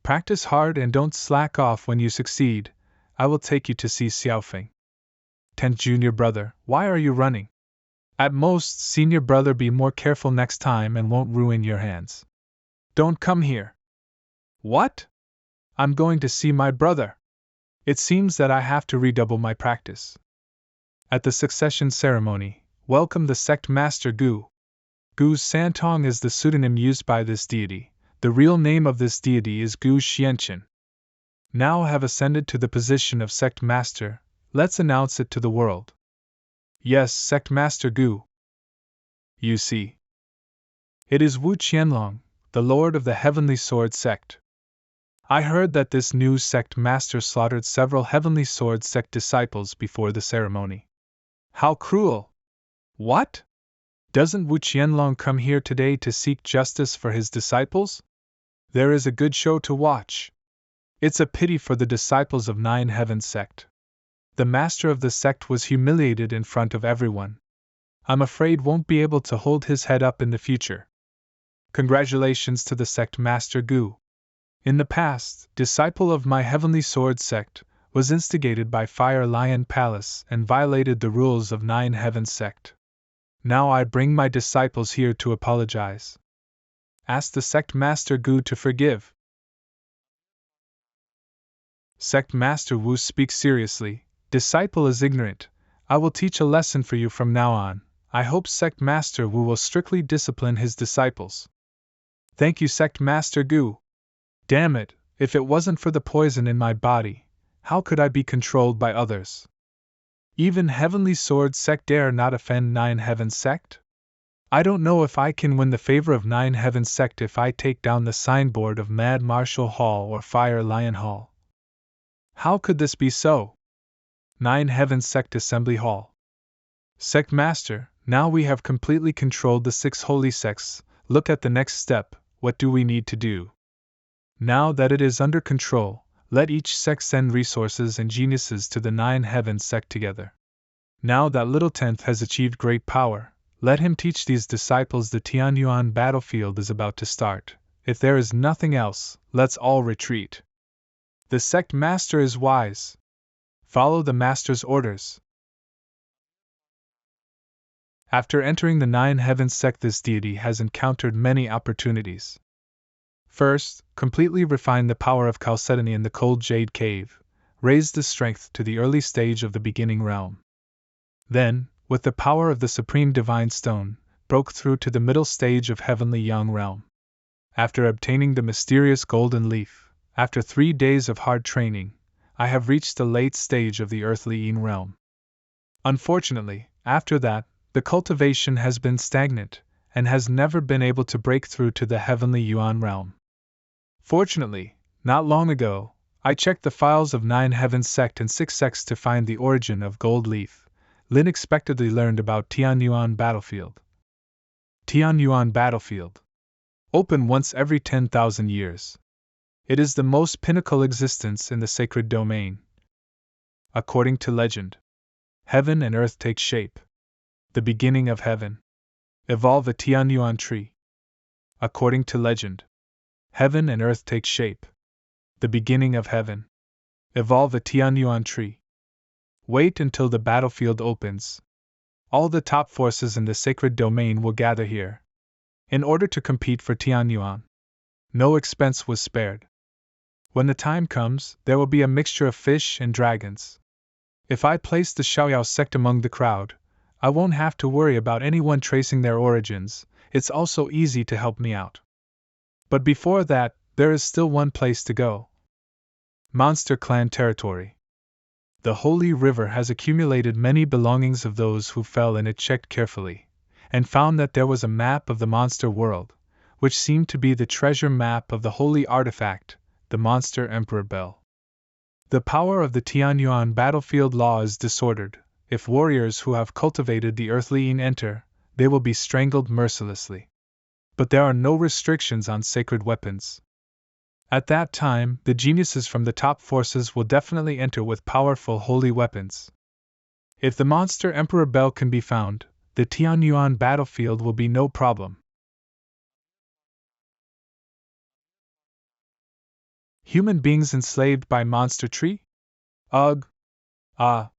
Practice hard and don't slack off. When you succeed, I will take you to see Xiaofeng. 10th Junior Brother, why are you running? At most, Senior Brother, be more careful next time and won't ruin your hands. Don't come here. What? I'm going to see my brother. It seems that I have to redouble my practice. At the succession ceremony, welcome the sect Master Gu. Gu Santong is the pseudonym used by this deity. The real name of this deity is Gu Xianqin. Now have ascended to the position of sect master, let's announce it to the world. Yes, sect master Gu. You see. It is Wu Qianlong, the lord of the Heavenly Sword sect. I heard that this new sect master slaughtered several Heavenly Sword sect disciples before the ceremony. How cruel! What? Doesn't Wu Qianlong come here today to seek justice for his disciples? There is a good show to watch. It's a pity for the disciples of Nine Heavens sect. The master of the sect was humiliated in front of everyone. I'm afraid won't be able to hold his head up in the future. Congratulations to the sect master Gu. In the past, disciple of my Heavenly Sword sect, was instigated by Fire Lion Palace and violated the rules of Nine Heavens sect. Now I bring my disciples here to apologize. Ask the sect master Gu to forgive. Sect master Wu speaks seriously. Disciple is ignorant. I will teach a lesson for you from now on. I hope sect master Wu will strictly discipline his disciples. Thank you, sect master Gu. Damn it, if it wasn't for the poison in my body, how could I be controlled by others? Even Heavenly Sword sect dare not offend Nine Heavens sect? I don't know if I can win the favor of Nine Heavens sect if I take down the signboard of Mad Marshal Hall or Fire Lion Hall. How could this be so? Nine Heavens sect Assembly Hall. Sect Master, now we have completely controlled the 6 holy sects. Look at the next step. What do we need to do? Now that it is under control, let each sect send resources and geniuses to the Nine Heavens sect together. Now that Little Tenth has achieved great power, let him teach these disciples. The Tianyuan battlefield is about to start. If there is nothing else, let's all retreat. The sect master is wise. Follow the master's orders. After entering the Nine Heavens sect, this deity has encountered many opportunities. First, completely refine the power of Chalcedony in the cold jade cave, raise the strength to the early stage of the beginning realm. Then, with the power of the supreme divine stone, broke through to the middle stage of heavenly young realm. After obtaining the mysterious golden leaf, after 3 days of hard training, I have reached the late stage of the earthly Yin realm. Unfortunately, after that, the cultivation has been stagnant, and has never been able to break through to the heavenly Yuan realm. Fortunately, not long ago, I checked the files of Nine Heavens sect and 6 sects to find the origin of Gold Leaf. Lin unexpectedly learned about Tianyuan battlefield. Tianyuan battlefield. Open once every 10,000 years. It is the most pinnacle existence in the sacred domain. According to legend, heaven and earth take shape. The beginning of heaven. Evolve a Tianyuan tree. According to legend, heaven and earth take shape. The beginning of heaven. Evolve a Tianyuan tree. Wait until the battlefield opens. All the top forces in the sacred domain will gather here. In order to compete for Tianyuan. No expense was spared. When the time comes, there will be a mixture of fish and dragons. If I place the Xiaoyao sect among the crowd, I won't have to worry about anyone tracing their origins. It's also easy to help me out. But before that, there is still one place to go. Monster Clan territory. The holy river has accumulated many belongings of those who fell in it. Checked carefully, and found that there was a map of the monster world, which seemed to be the treasure map of the holy artifact, the monster Emperor Bell. The power of the Tianyuan battlefield law is disordered. If warriors who have cultivated the earthly yin enter, they will be strangled mercilessly. But there are no restrictions on sacred weapons. At that time, the geniuses from the top forces will definitely enter with powerful holy weapons. If the monster Emperor Bell can be found, the Tianyuan battlefield will be no problem. Human beings enslaved by monster tree? Ugh! Ah!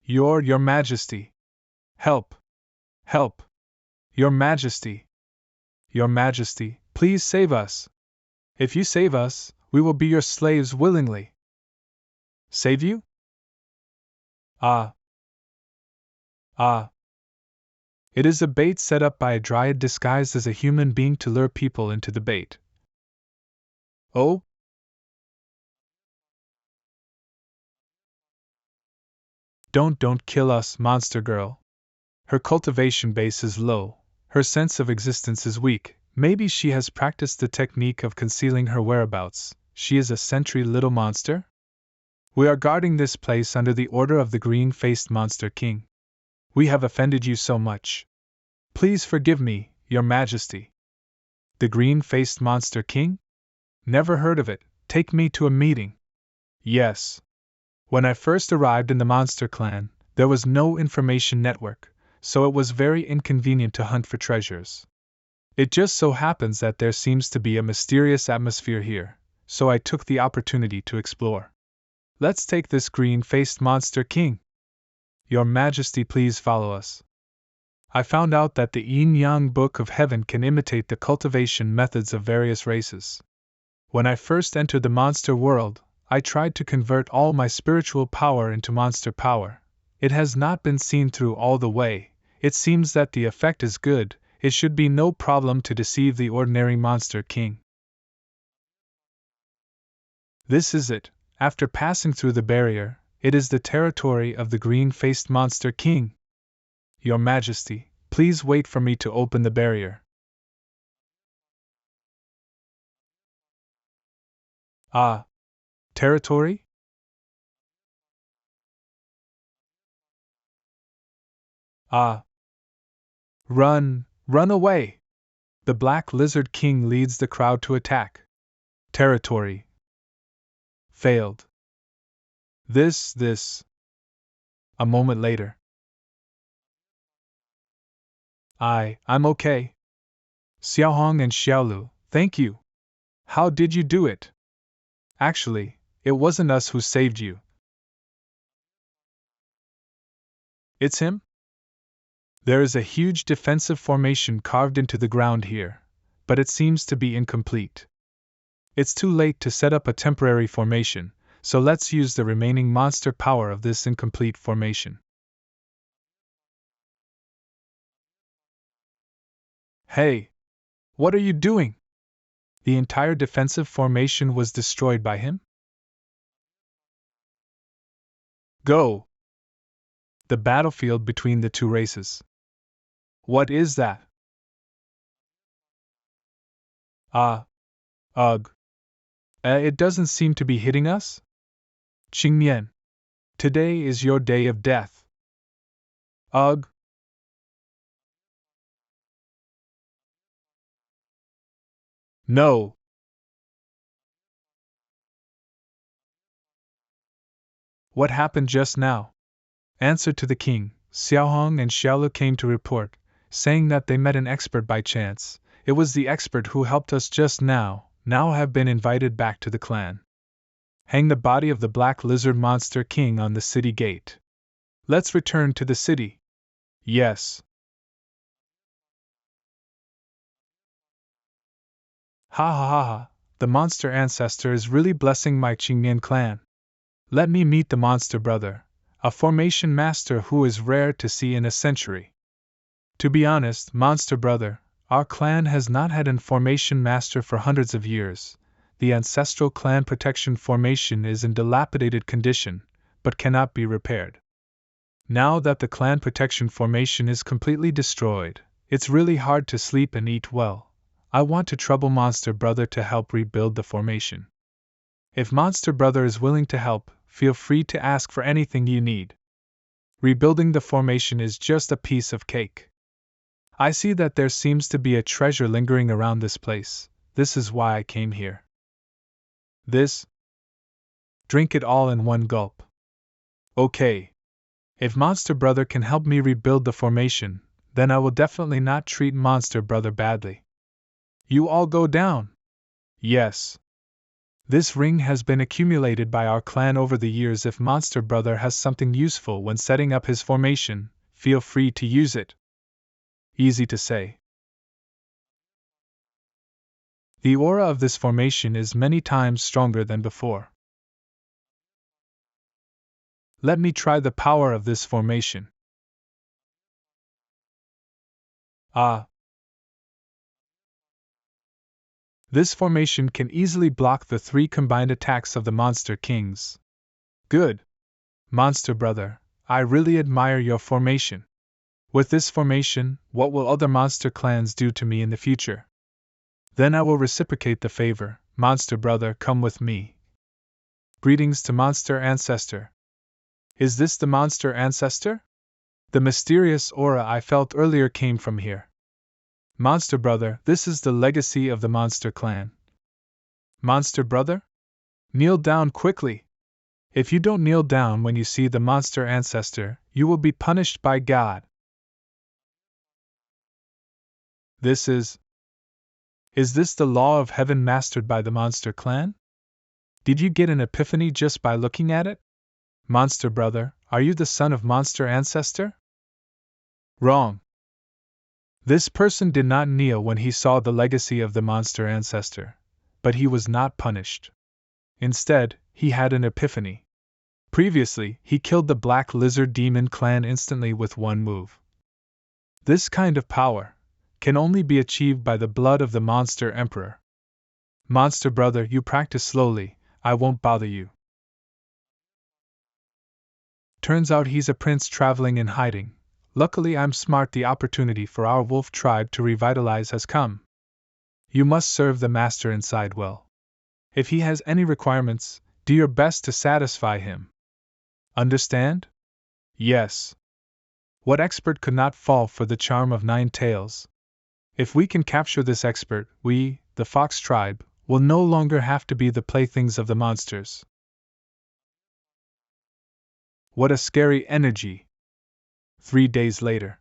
Your Majesty! Help! Help! Your Majesty! Your Majesty, please save us! If you save us, we will be your slaves willingly. Save you? Ah! It is a bait set up by a dryad disguised as a human being to lure people into the bait. Oh? Don't kill us, monster girl. Her cultivation base is low, her sense of existence is weak. Maybe she has practiced the technique of concealing her whereabouts. She is a sentry little monster? We are guarding this place under the order of the green-faced monster king. We have offended you so much. Please forgive me, Your Majesty. The green-faced monster king? Never heard of it. Take me to a meeting. Yes. When I first arrived in the monster clan, there was no information network, so it was very inconvenient to hunt for treasures. It just so happens that there seems to be a mysterious atmosphere here, so I took the opportunity to explore. Let's take this green-faced monster king. Your Majesty, please follow us. I found out that the Yin-Yang Book of Heaven can imitate the cultivation methods of various races. When I first entered the monster world, I tried to convert all my spiritual power into monster power. It has not been seen through all the way. It seems that the effect is good. It should be no problem to deceive the ordinary monster king. This is it. After passing through the barrier, it is the territory of the green-faced monster king. Your Majesty, please wait for me to open the barrier. Ah! Territory? Ah! Run away! The Black Lizard King leads the crowd to attack. Territory. Failed. This. A moment later. I'm okay. Xiaohong and Xiaolu, thank you. How did you do it? Actually, it wasn't us who saved you. It's him? There is a huge defensive formation carved into the ground here, but it seems to be incomplete. It's too late to set up a temporary formation, so let's use the remaining monster power of this incomplete formation. Hey! What are you doing? The entire defensive formation was destroyed by him? Go! The battlefield between the two races. What is that? Ugh. It doesn't seem to be hitting us? Qingmian. Today is your day of death. Ugh. No. What happened just now? Answer to the king. Xiaohong and Xiaolu came to report, saying that they met an expert by chance. It was the expert who helped us just now have been invited back to the clan. Hang the body of the Black Lizard Monster King on the city gate. Let's return to the city. Yes. Ha, the monster ancestor is really blessing my Qingmian clan. Let me meet the monster brother, a formation master who is rare to see in a century. To be honest, monster brother, our clan has not had an formation master for hundreds of years, the ancestral clan protection formation is in dilapidated condition, but cannot be repaired. Now that the clan protection formation is completely destroyed, it's really hard to sleep and eat well. I want to trouble Monster Brother to help rebuild the formation. If Monster Brother is willing to help, feel free to ask for anything you need. Rebuilding the formation is just a piece of cake. I see that there seems to be a treasure lingering around this place. This is why I came here. This? Drink it all in one gulp. Okay. If Monster Brother can help me rebuild the formation, then I will definitely not treat Monster Brother badly. You all go down. Yes. This ring has been accumulated by our clan over the years. If Monster Brother has something useful when setting up his formation, feel free to use it. Easy to say. The aura of this formation is many times stronger than before. Let me try the power of this formation. Ah. This formation can easily block the 3 combined attacks of the Monster Kings. Good. Monster Brother, I really admire your formation. With this formation, what will other monster clans do to me in the future? Then I will reciprocate the favor. Monster Brother, come with me. Greetings to Monster Ancestor. Is this the Monster Ancestor? The mysterious aura I felt earlier came from here. Monster Brother, this is the legacy of the Monster Clan. Monster Brother? Kneel down quickly. If you don't kneel down when you see the Monster Ancestor, you will be punished by God. Is this the law of heaven mastered by the Monster Clan? Did you get an epiphany just by looking at it? Monster Brother, are you the son of Monster Ancestor? Wrong. This person did not kneel when he saw the legacy of the Monster Ancestor, but he was not punished. Instead, he had an epiphany. Previously, he killed the Black Lizard Demon Clan instantly with one move. This kind of power can only be achieved by the blood of the Monster Emperor. Monster Brother, you practice slowly, I won't bother you. Turns out he's a prince traveling in hiding. Luckily I'm smart. The opportunity for our wolf tribe to revitalize has come. You must serve the master inside well. If he has any requirements, do your best to satisfy him. Understand? Yes. What expert could not fall for the charm of 9 tails? If we can capture this expert, we, the fox tribe, will no longer have to be the playthings of the monsters. What a scary energy! 3 days later.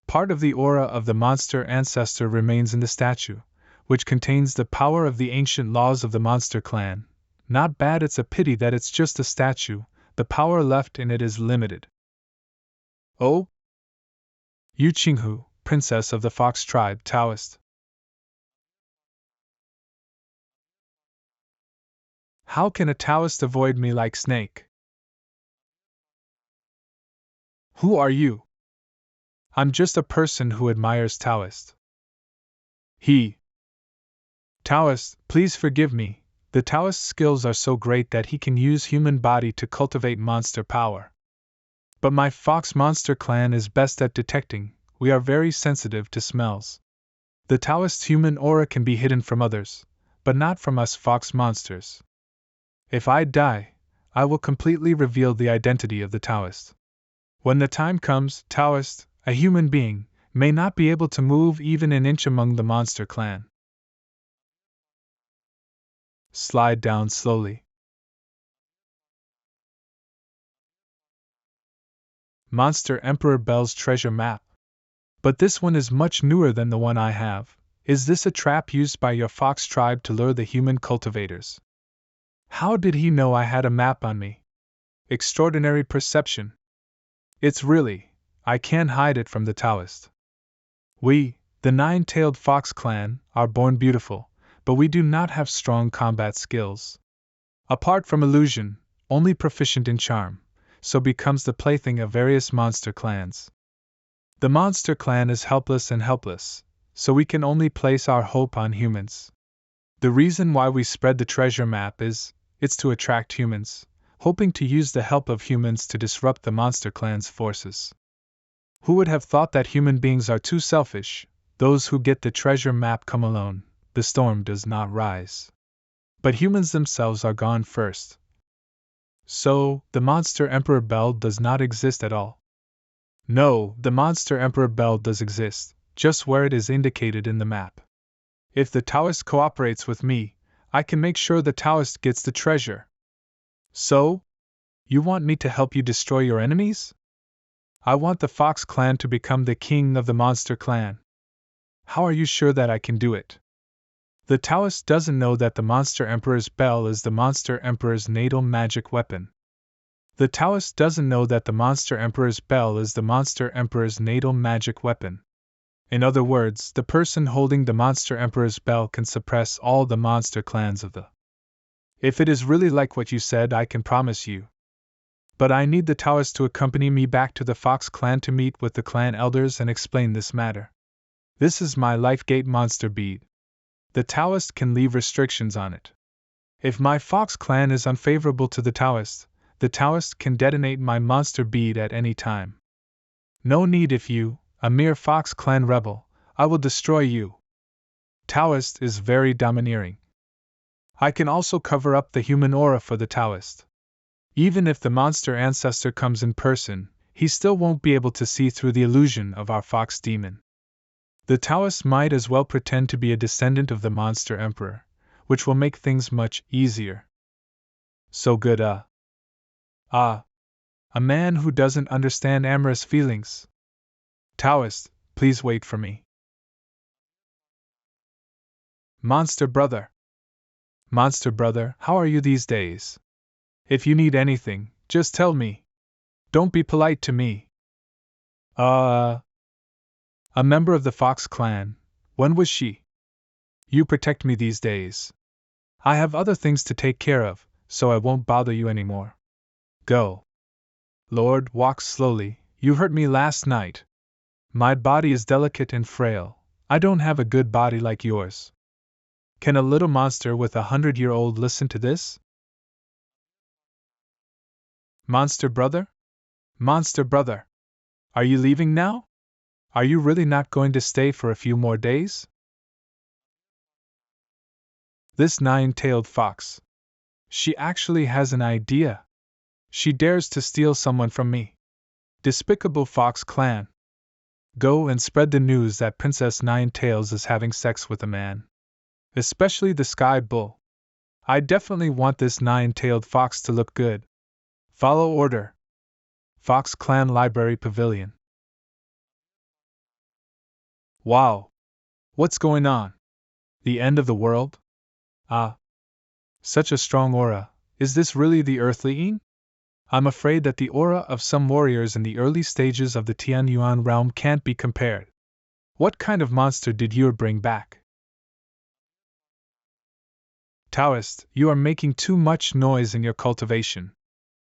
Part of the aura of the Monster Ancestor remains in the statue, which contains the power of the ancient laws of the Monster Clan. Not bad, it's a pity that it's just a statue, the power left in it is limited. Oh? Yu Qinghu, princess of the Fox tribe, Taoist. How can a Taoist avoid me like snake? Who are you? I'm just a person who admires Taoist. Taoist, please forgive me. The Taoist's skills are so great that he can use human body to cultivate monster power. But my Fox Monster Clan is best at detecting. We are very sensitive to smells. The Taoist's human aura can be hidden from others, but not from us Fox monsters. If I die, I will completely reveal the identity of the Taoist. When the time comes, Taoist, a human being, may not be able to move even an inch among the Monster Clan. Slide down slowly. Monster Emperor Bell's treasure map. But this one is much newer than the one I have. Is this a trap used by your Fox tribe to lure the human cultivators? How did he know I had a map on me? Extraordinary perception. It's really, I can't hide it from the Taoist. We, the 9-tailed Fox Clan, are born beautiful, but we do not have strong combat skills. Apart from illusion, only proficient in charm, so becomes the plaything of various monster clans. The Monster Clan is helpless and helpless, so we can only place our hope on humans. The reason why we spread the treasure map is, it's to attract humans, hoping to use the help of humans to disrupt the monster clan's forces. Who would have thought that human beings are too selfish? Those who get the treasure map come alone, the storm does not rise. But humans themselves are gone first. So, the Monster Emperor Bell does not exist at all. No, the Monster Emperor Bell does exist, just where it is indicated in the map. If the Taoist cooperates with me, I can make sure the Taoist gets the treasure. So? You want me to help you destroy your enemies? I want the Fox clan to become the king of the Monster clan. How are you sure that I can do it? The Taoist doesn't know that the Monster Emperor's bell is the Monster Emperor's natal magic weapon. The Taoist doesn't know that the Monster Emperor's bell is the Monster Emperor's natal magic weapon. In other words, the person holding the Monster Emperor's bell can suppress all the monster clans of the. If it is really like what you said, I can promise you. But I need the Taoist to accompany me back to the Fox clan to meet with the clan elders and explain this matter. This is my life gate monster bead. The Taoist can leave restrictions on it. If my Fox clan is unfavorable to the Taoist can detonate my monster bead at any time. No need if you, a mere Fox clan rebel, I will destroy you. Taoist is very domineering. I can also cover up the human aura for the Taoist. Even if the monster ancestor comes in person, he still won't be able to see through the illusion of our Fox demon. The Taoist might as well pretend to be a descendant of the Monster Emperor, which will make things much easier. So good a man who doesn't understand amorous feelings. Taoist, please wait for me. Monster brother, how are you these days? If you need anything, just tell me. Don't be polite to me. A member of the Fox clan. When was she? You protect me these days. I have other things to take care of, so I won't bother you anymore. Go. Lord, walk slowly, you hurt me last night. My body is delicate and frail. I don't have a good body like yours. Can a little monster with 100-year-old listen to this? Monster brother? Monster brother! Are you leaving now? Are you really not going to stay for a few more days? This nine-tailed fox. She actually has an idea. She dares to steal someone from me. Despicable Fox clan. Go and spread the news that Princess Nine-Tails is having sex with a man. Especially the Sky Bull. I definitely want this nine-tailed fox to look good. Follow order. Fox Clan Library Pavilion. Wow! What's going on? The end of the world? Ah! Such a strong aura. Is this really the earthly Yin? I'm afraid that the aura of some warriors in the early stages of the Tianyuan realm can't be compared. What kind of monster did you bring back? Taoist, you are making too much noise in your cultivation.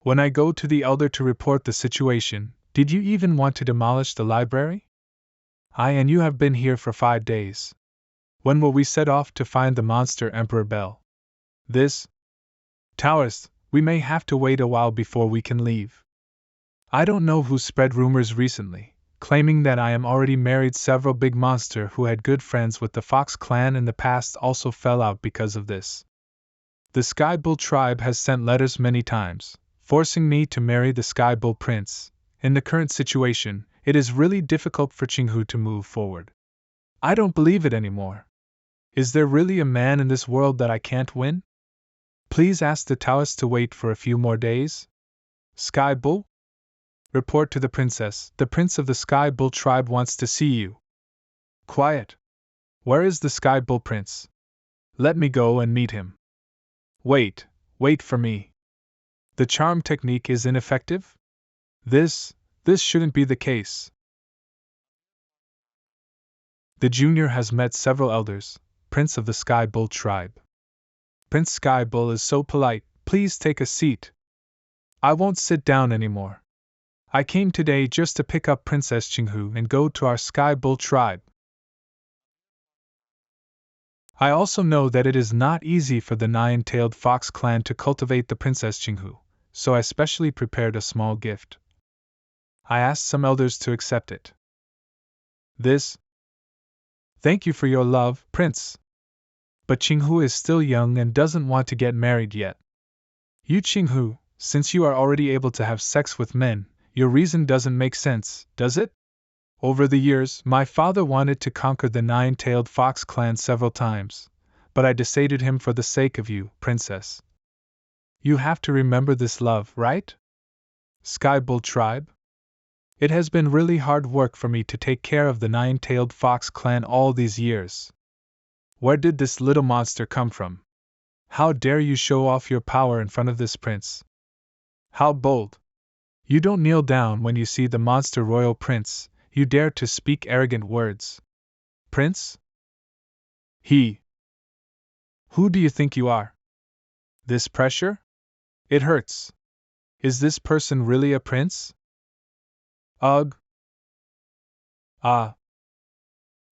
When I go to the elder to report the situation, did you even want to demolish the library? I and you have been here for 5 days. When will we set off to find the Monster Emperor Bell? This? Taoist, we may have to wait a while before we can leave. I don't know who spread rumors recently, claiming that I am already married. Several big monster who had good friends with the Fox clan in the past also fell out because of this. The Sky Bull tribe has sent letters many times, forcing me to marry the Sky Bull prince. In the current situation, it is really difficult for Qinghu to move forward. I don't believe it anymore. Is there really a man in this world that I can't win? Please ask the Taoist to wait for a few more days. Sky Bull? Report to the princess. The prince of the Sky Bull tribe wants to see you. Quiet. Where is the Sky Bull prince? Let me go and meet him. Wait for me. The charm technique is ineffective? This shouldn't be the case. The junior has met several elders, prince of the Sky Bull tribe. Prince Sky Bull is so polite, please take a seat. I won't sit down anymore. I came today just to pick up Princess Qinghu and go to our Sky Bull tribe. I also know that it is not easy for the Nine-Tailed Fox clan to cultivate the Princess Qinghu, so I specially prepared a small gift. I asked some elders to accept it. This? Thank you for your love, Prince. But Qinghu is still young and doesn't want to get married yet. You Qinghu, since you are already able to have sex with men, your reason doesn't make sense, does it? Over the years, my father wanted to conquer the Nine-Tailed Fox clan several times, but I dissuaded him for the sake of you, Princess. You have to remember this love, right? Sky Bull Tribe? It has been really hard work for me to take care of the Nine-Tailed Fox clan all these years. Where did this little monster come from? How dare you show off your power in front of this prince? How bold! You don't kneel down when you see the monster royal prince, you dare to speak arrogant words. Prince? He. Who do you think you are? This pressure? It hurts. Is this person really a prince? Ugh. Ah.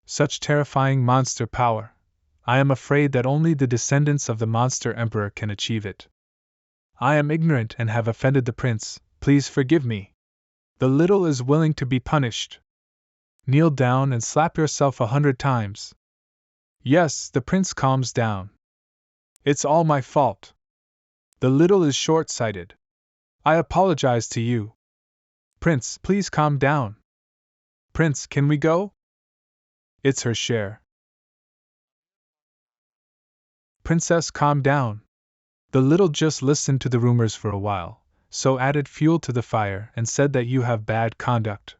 Such terrifying monster power. I am afraid that only the descendants of the monster emperor can achieve it. I am ignorant and have offended the prince, please forgive me. The little is willing to be punished. Kneel down and slap yourself 100 times. Yes, the prince calms down. It's all my fault. The little is short-sighted. I apologize to you. Prince, please calm down. Prince, can we go? It's her share. Princess, calm down. The little just listened to the rumors for a while, so added fuel to the fire and said that you have bad conduct.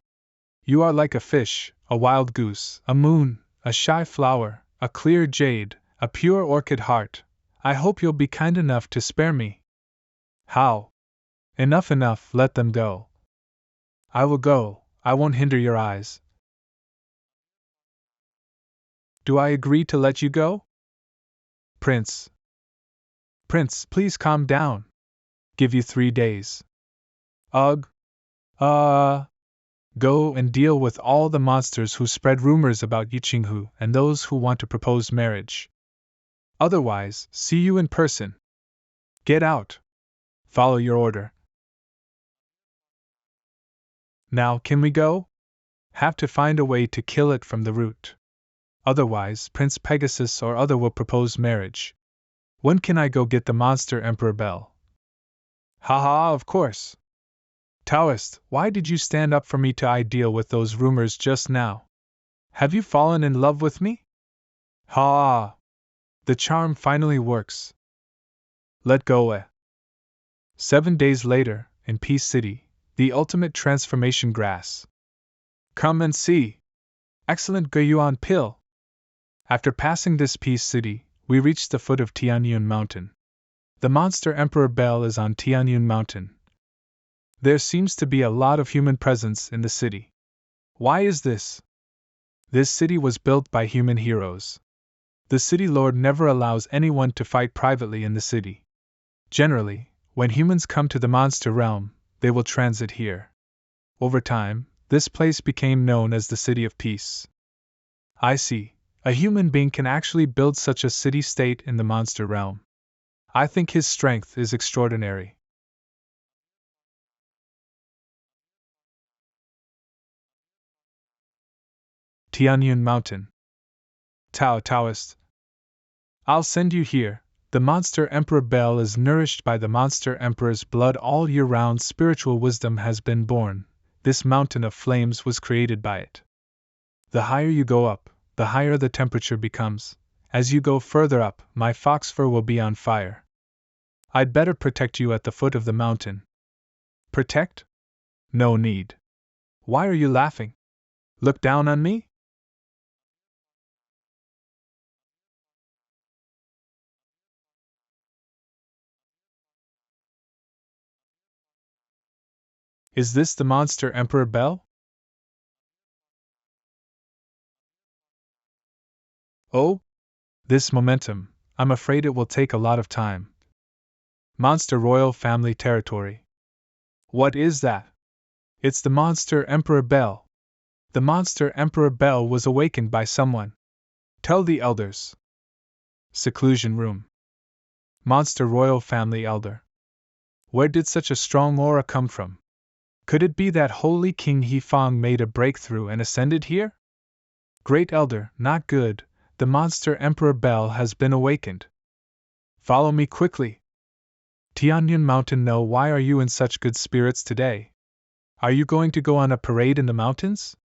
You are like a fish, a wild goose, a moon, a shy flower, a clear jade, a pure orchid heart. I hope you'll be kind enough to spare me. How? Enough, let them go. I will go, I won't hinder your eyes. Do I agree to let you go? Prince. Prince, please calm down. Give you 3 days. Ugh. Go and deal with all the monsters who spread rumors about Yi Qinghu and those who want to propose marriage. Otherwise, see you in person. Get out. Follow your order. Now can we go? Have to find a way to kill it from the root. Otherwise, Prince Pegasus or other will propose marriage. When can I go get the monster Emperor Bell? Ha, of course. Taoist, why did you stand up for me to deal with those rumors just now? Have you fallen in love with me? Ha! The charm finally works. Let go. 7 days later, in Peace City, the ultimate transformation grass. Come and see. Excellent Guiyuan pill. After passing this Peace City, we reached the foot of Tianyun Mountain. The monster Emperor Bell is on Tianyun Mountain. There seems to be a lot of human presence in the city. Why is this? This city was built by human heroes. The city lord never allows anyone to fight privately in the city. Generally, when humans come to the monster realm, they will transit here. Over time, this place became known as the City of Peace. I see. A human being can actually build such a city-state in the monster realm. I think his strength is extraordinary. Tianyun Mountain. Taoist. I'll send you here. The monster Emperor Bell is nourished by the monster Emperor's blood all year round. Spiritual wisdom has been born. This mountain of flames was created by it. The higher you go up, the higher the temperature becomes. As you go further up, my fox fur will be on fire. I'd better protect you at the foot of the mountain. Protect? No need. Why are you laughing? Look down on me? Is this the monster Emperor Bell? Oh? This momentum, I'm afraid it will take a lot of time. Monster Royal Family Territory. What is that? It's the monster Emperor Bell. The monster Emperor Bell was awakened by someone. Tell the elders. Seclusion room. Monster royal family elder. Where did such a strong aura come from? Could it be that holy King Hefang made a breakthrough and ascended here? Great elder, not good, the monster Emperor Bell has been awakened. Follow me quickly. Tianyun Mountain, no, why are you in such good spirits today? Are you going to go on a parade in the mountains?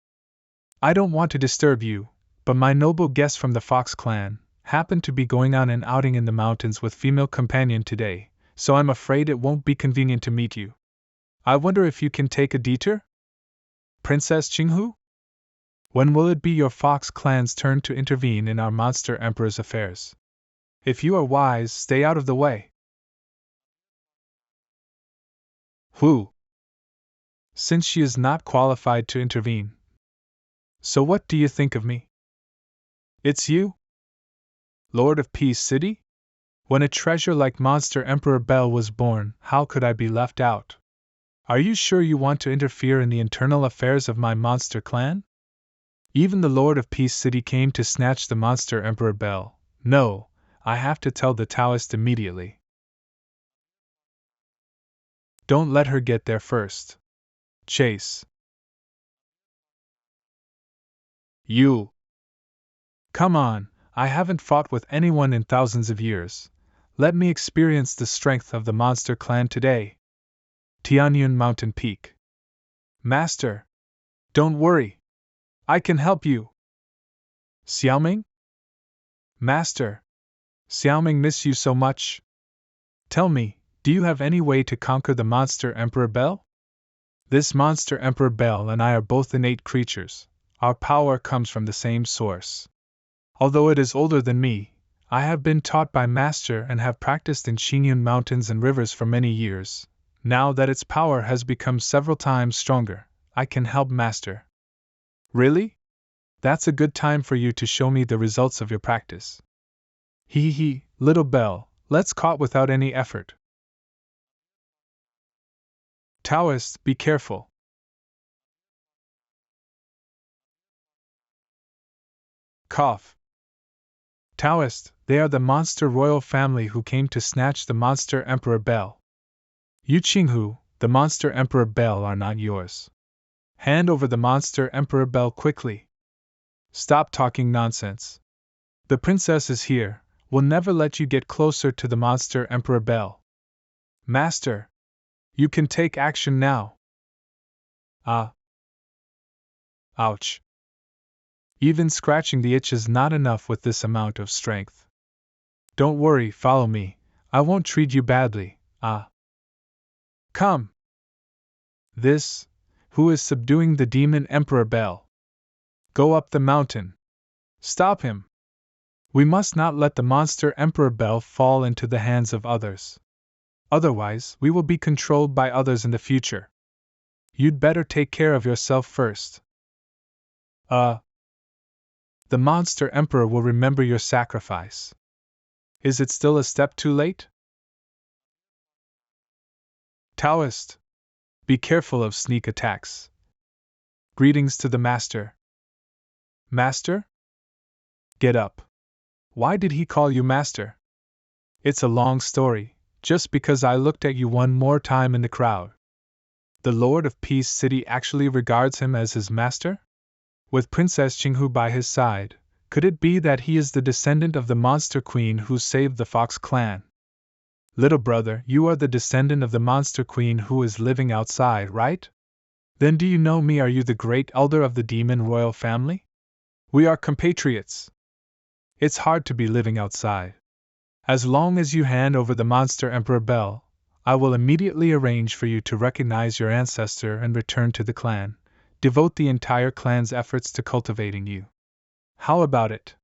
I don't want to disturb you, but my noble guest from the Fox clan happened to be going on an outing in the mountains with female companion today, so I'm afraid it won't be convenient to meet you. I wonder if you can take a detour? Princess Qinghu? When will it be your Fox clan's turn to intervene in our monster emperor's affairs? If you are wise, stay out of the way. Who? Since she is not qualified to intervene. So what do you think of me? It's you? Lord of Peace City? When a treasure like Monster Emperor Bell was born, how could I be left out? Are you sure you want to interfere in the internal affairs of my monster clan? Even the Lord of Peace City came to snatch the Monster Emperor Bell. No, I have to tell the Taoist immediately. Don't let her get there first. Chase. You. Come on, I haven't fought with anyone in thousands of years. Let me experience the strength of the monster clan today. Tianyun Mountain Peak. Master. Don't worry. I can help you. Xiaoming? Master. Xiaoming, miss you so much. Tell me, do you have any way to conquer the monster Emperor Bell? This monster Emperor Bell and I are both innate creatures. Our power comes from the same source. Although it is older than me, I have been taught by Master and have practiced in Xinyun mountains and rivers for many years. Now that its power has become several times stronger, I can help Master. Really? That's a good time for you to show me the results of your practice. Hee, little Bell, let's caught without any effort. Taoist, be careful. Cough. Taoist, they are the monster royal family who came to snatch the monster Emperor Bell. You Qinghu, the monster Emperor Bell are not yours. Hand over the monster Emperor Bell quickly. Stop talking nonsense. The princess is here, will never let you get closer to the monster Emperor Bell. Master, you can take action now. Ah. Ouch. Even scratching the itch is not enough with this amount of strength. Don't worry, follow me, I won't treat you badly, ah. Come. This, who is subduing the demon Emperor Bell? Go up the mountain. Stop him. We must not let the monster Emperor Bell fall into the hands of others. Otherwise, we will be controlled by others in the future. You'd better take care of yourself first. The monster Emperor will remember your sacrifice. Is it still a step too late? Taoist, be careful of sneak attacks. Greetings to the Master. Master? Get up. Why did he call you Master? It's a long story, just because I looked at you one more time in the crowd. The Lord of Peace City actually regards him as his master? With Princess Qinghu by his side, could it be that he is the descendant of the monster queen who saved the Fox clan? Little brother, you are the descendant of the monster queen who is living outside, right? Then do you know me? Are you the great elder of the demon royal family? We are compatriots. It's hard to be living outside. As long as you hand over the monster Emperor Bell, I will immediately arrange for you to recognize your ancestor and return to the clan. Devote the entire clan's efforts to cultivating you. How about it?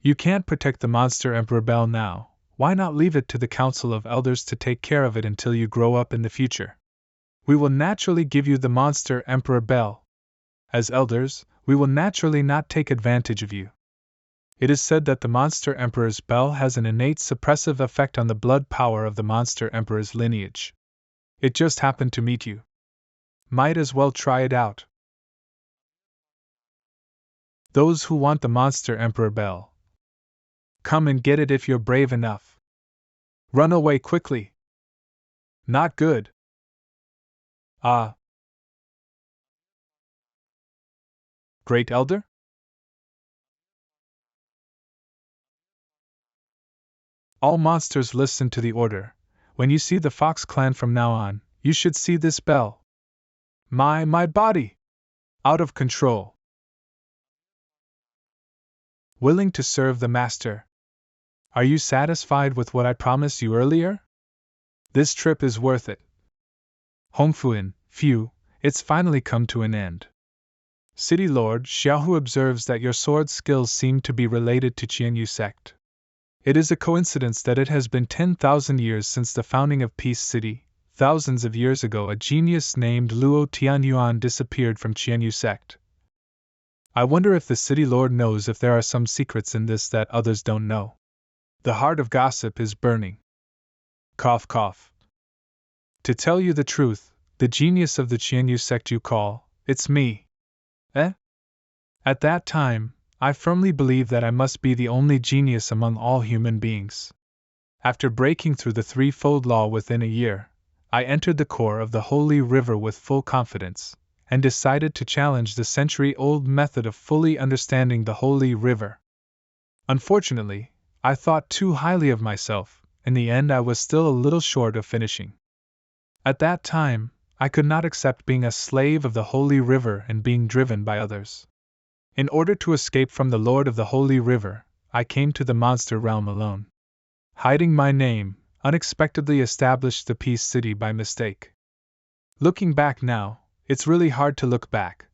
You can't protect the monster Emperor Bell now. Why not leave it to the Council of Elders to take care of it until you grow up in the future? We will naturally give you the monster Emperor Bell. As elders, we will naturally not take advantage of you. It is said that the monster Emperor's bell has an innate suppressive effect on the blood power of the monster Emperor's lineage. It just happened to meet you. Might as well try it out. Those who want the monster Emperor Bell. Come and get it if you're brave enough. Run away quickly. Not good. Ah. Great Elder? All monsters listen to the order. When you see the Fox clan from now on, you should see this bell. My body! Out of control. Willing to serve the master. Are you satisfied with what I promised you earlier? This trip is worth it. Hongfuin, phew, it's finally come to an end. City Lord Xiaoyao observes that your sword skills seem to be related to Qianyu sect. It is a coincidence that it has been 10,000 years since the founding of Peace City. Thousands of years ago a genius named Luo Tianyuan disappeared from Qianyu sect. I wonder if the city lord knows if there are some secrets in this that others don't know. The heart of gossip is burning. Cough cough. To tell you the truth, the genius of the Qianyu sect you call, it's me. Eh? At that time, I firmly believed that I must be the only genius among all human beings. After breaking through the threefold law within a year, I entered the core of the holy river with full confidence, and decided to challenge the century-old method of fully understanding the holy river. Unfortunately, I thought too highly of myself. In the end I was still a little short of finishing. At that time, I could not accept being a slave of the holy river and being driven by others. In order to escape from the Lord of the Holy River, I came to the monster realm alone. Hiding my name, unexpectedly established the Peace City by mistake. Looking back now, it's really hard to look back.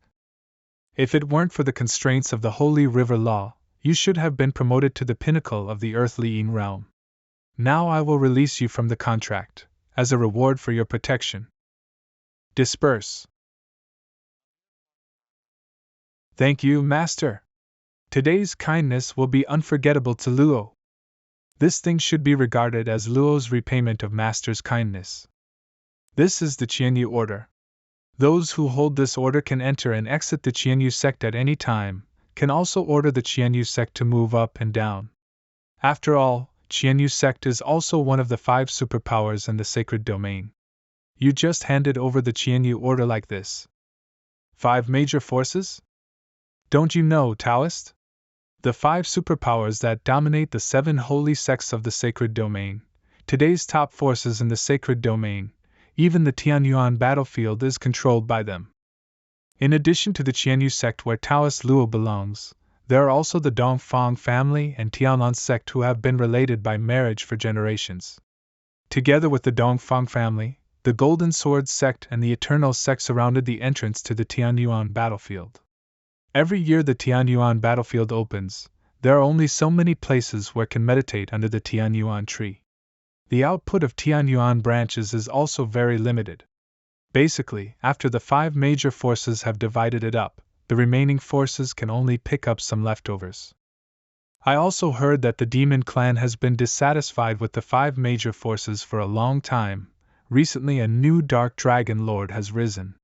If it weren't for the constraints of the Holy River law, you should have been promoted to the pinnacle of the earthly Yin realm. Now I will release you from the contract, as a reward for your protection. Disperse. Thank you, Master. Today's kindness will be unforgettable to Luo. This thing should be regarded as Luo's repayment of Master's kindness. This is the Qianyu order. Those who hold this order can enter and exit the Qianyu sect at any time, can also order the Qianyu sect to move up and down. After all, Qianyu sect is also one of the 5 superpowers in the sacred domain. You just handed over the Qianyu order like this. 5 major forces? Don't you know, Taoist? The 5 superpowers that dominate the 7 holy sects of the sacred domain, today's top forces in the sacred domain, even the Tianyuan battlefield is controlled by them. In addition to the Qianyu sect where Taoist Luo belongs, there are also the Dongfang family and Tianlan sect who have been related by marriage for generations. Together with the Dongfang family, the Golden Sword sect and the Eternal sect surrounded the entrance to the Tianyuan battlefield. Every year the Tianyuan battlefield opens, there are only so many places where can meditate under the Tianyuan tree. The output of Tianyuan branches is also very limited. Basically, after the 5 major forces have divided it up, the remaining forces can only pick up some leftovers. I also heard that the demon clan has been dissatisfied with the 5 major forces for a long time. Recently a new dark dragon lord has risen.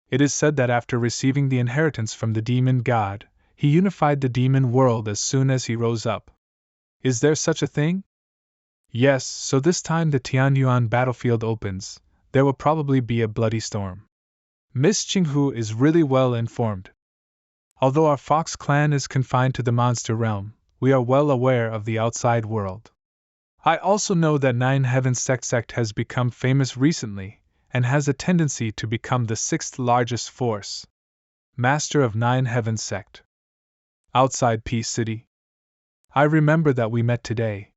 It is said that after receiving the inheritance from the demon god, he unified the demon world as soon as he rose up. Is there such a thing? Yes, so this time the Tianyuan battlefield opens, there will probably be a bloody storm. Miss Qinghu is really well informed. Although our Fox clan is confined to the monster realm, we are well aware of the outside world. I also know that 9 Heaven sect has become famous recently, and has a tendency to become the 6th largest force. Master of 9 Heaven sect. Outside Peace City. I remember that we met today.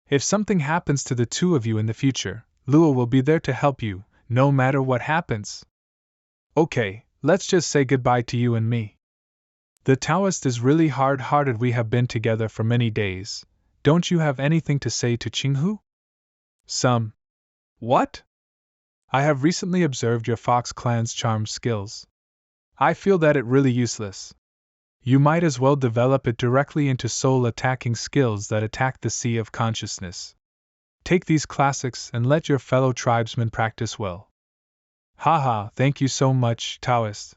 If something happens to the 2 of you in the future, Luo will be there to help you, no matter what happens. Okay, let's just say goodbye to you and me. The Taoist is really hard-hearted. We have been together for many days. Don't you have anything to say to Qinghu? Some. What? I have recently observed your Fox clan's charm skills. I feel that it really useless. You might as well develop it directly into soul-attacking skills that attack the sea of consciousness. Take these classics and let your fellow tribesmen practice well. Haha, thank you so much, Taoist.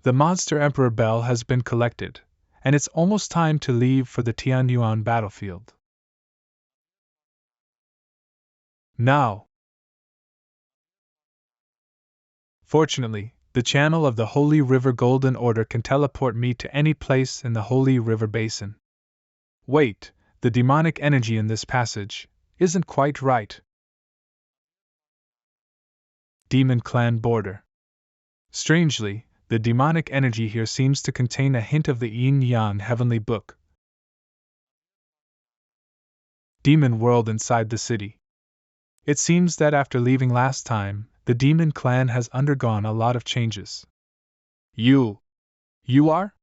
The Monster Emperor Bell has been collected, and it's almost time to leave for the Tianyuan battlefield. Now! Fortunately, the channel of the Holy River Golden Order can teleport me to any place in the Holy River Basin. Wait, the demonic energy in this passage isn't quite right. Demon Clan Border. Strangely, the demonic energy here seems to contain a hint of the Yin-Yang Heavenly Book. Demon World inside the city. It seems that after leaving last time, the Demon Clan has undergone a lot of changes. You are?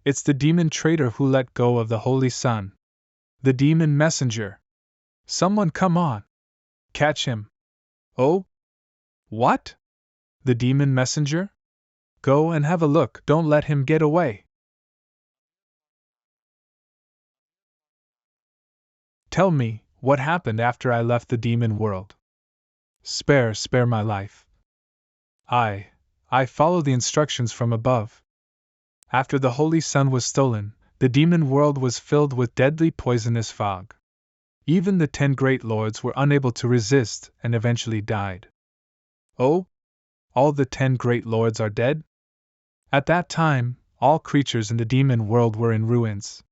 It's the demon traitor who let go of the Holy Sun. The demon messenger. Someone come on. Catch him. Oh? What? The demon messenger? Go and have a look, don't let him get away. Tell me, what happened after I left the demon world? Spare my life. I follow the instructions from above. After the Holy Sun was stolen, the demon world was filled with deadly poisonous fog. Even the 10 great lords were unable to resist and eventually died. Oh? All the 10 great lords are dead? At that time, all creatures in the demon world were in ruins.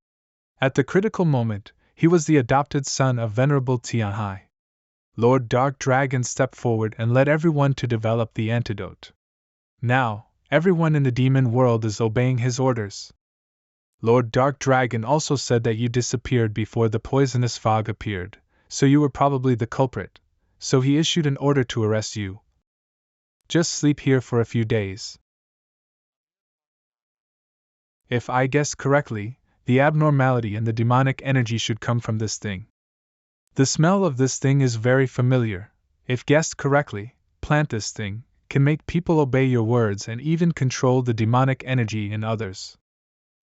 At the critical moment, he was the adopted son of Venerable Tianhai. Lord Dark Dragon stepped forward and led everyone to develop the antidote. Now, everyone in the demon world is obeying his orders. Lord Dark Dragon also said that you disappeared before the poisonous fog appeared, so you were probably the culprit, so he issued an order to arrest you. Just sleep here for a few days. If I guessed correctly, the abnormality and the demonic energy should come from this thing. The smell of this thing is very familiar. If guessed correctly, plant this thing can make people obey your words and even control the demonic energy in others.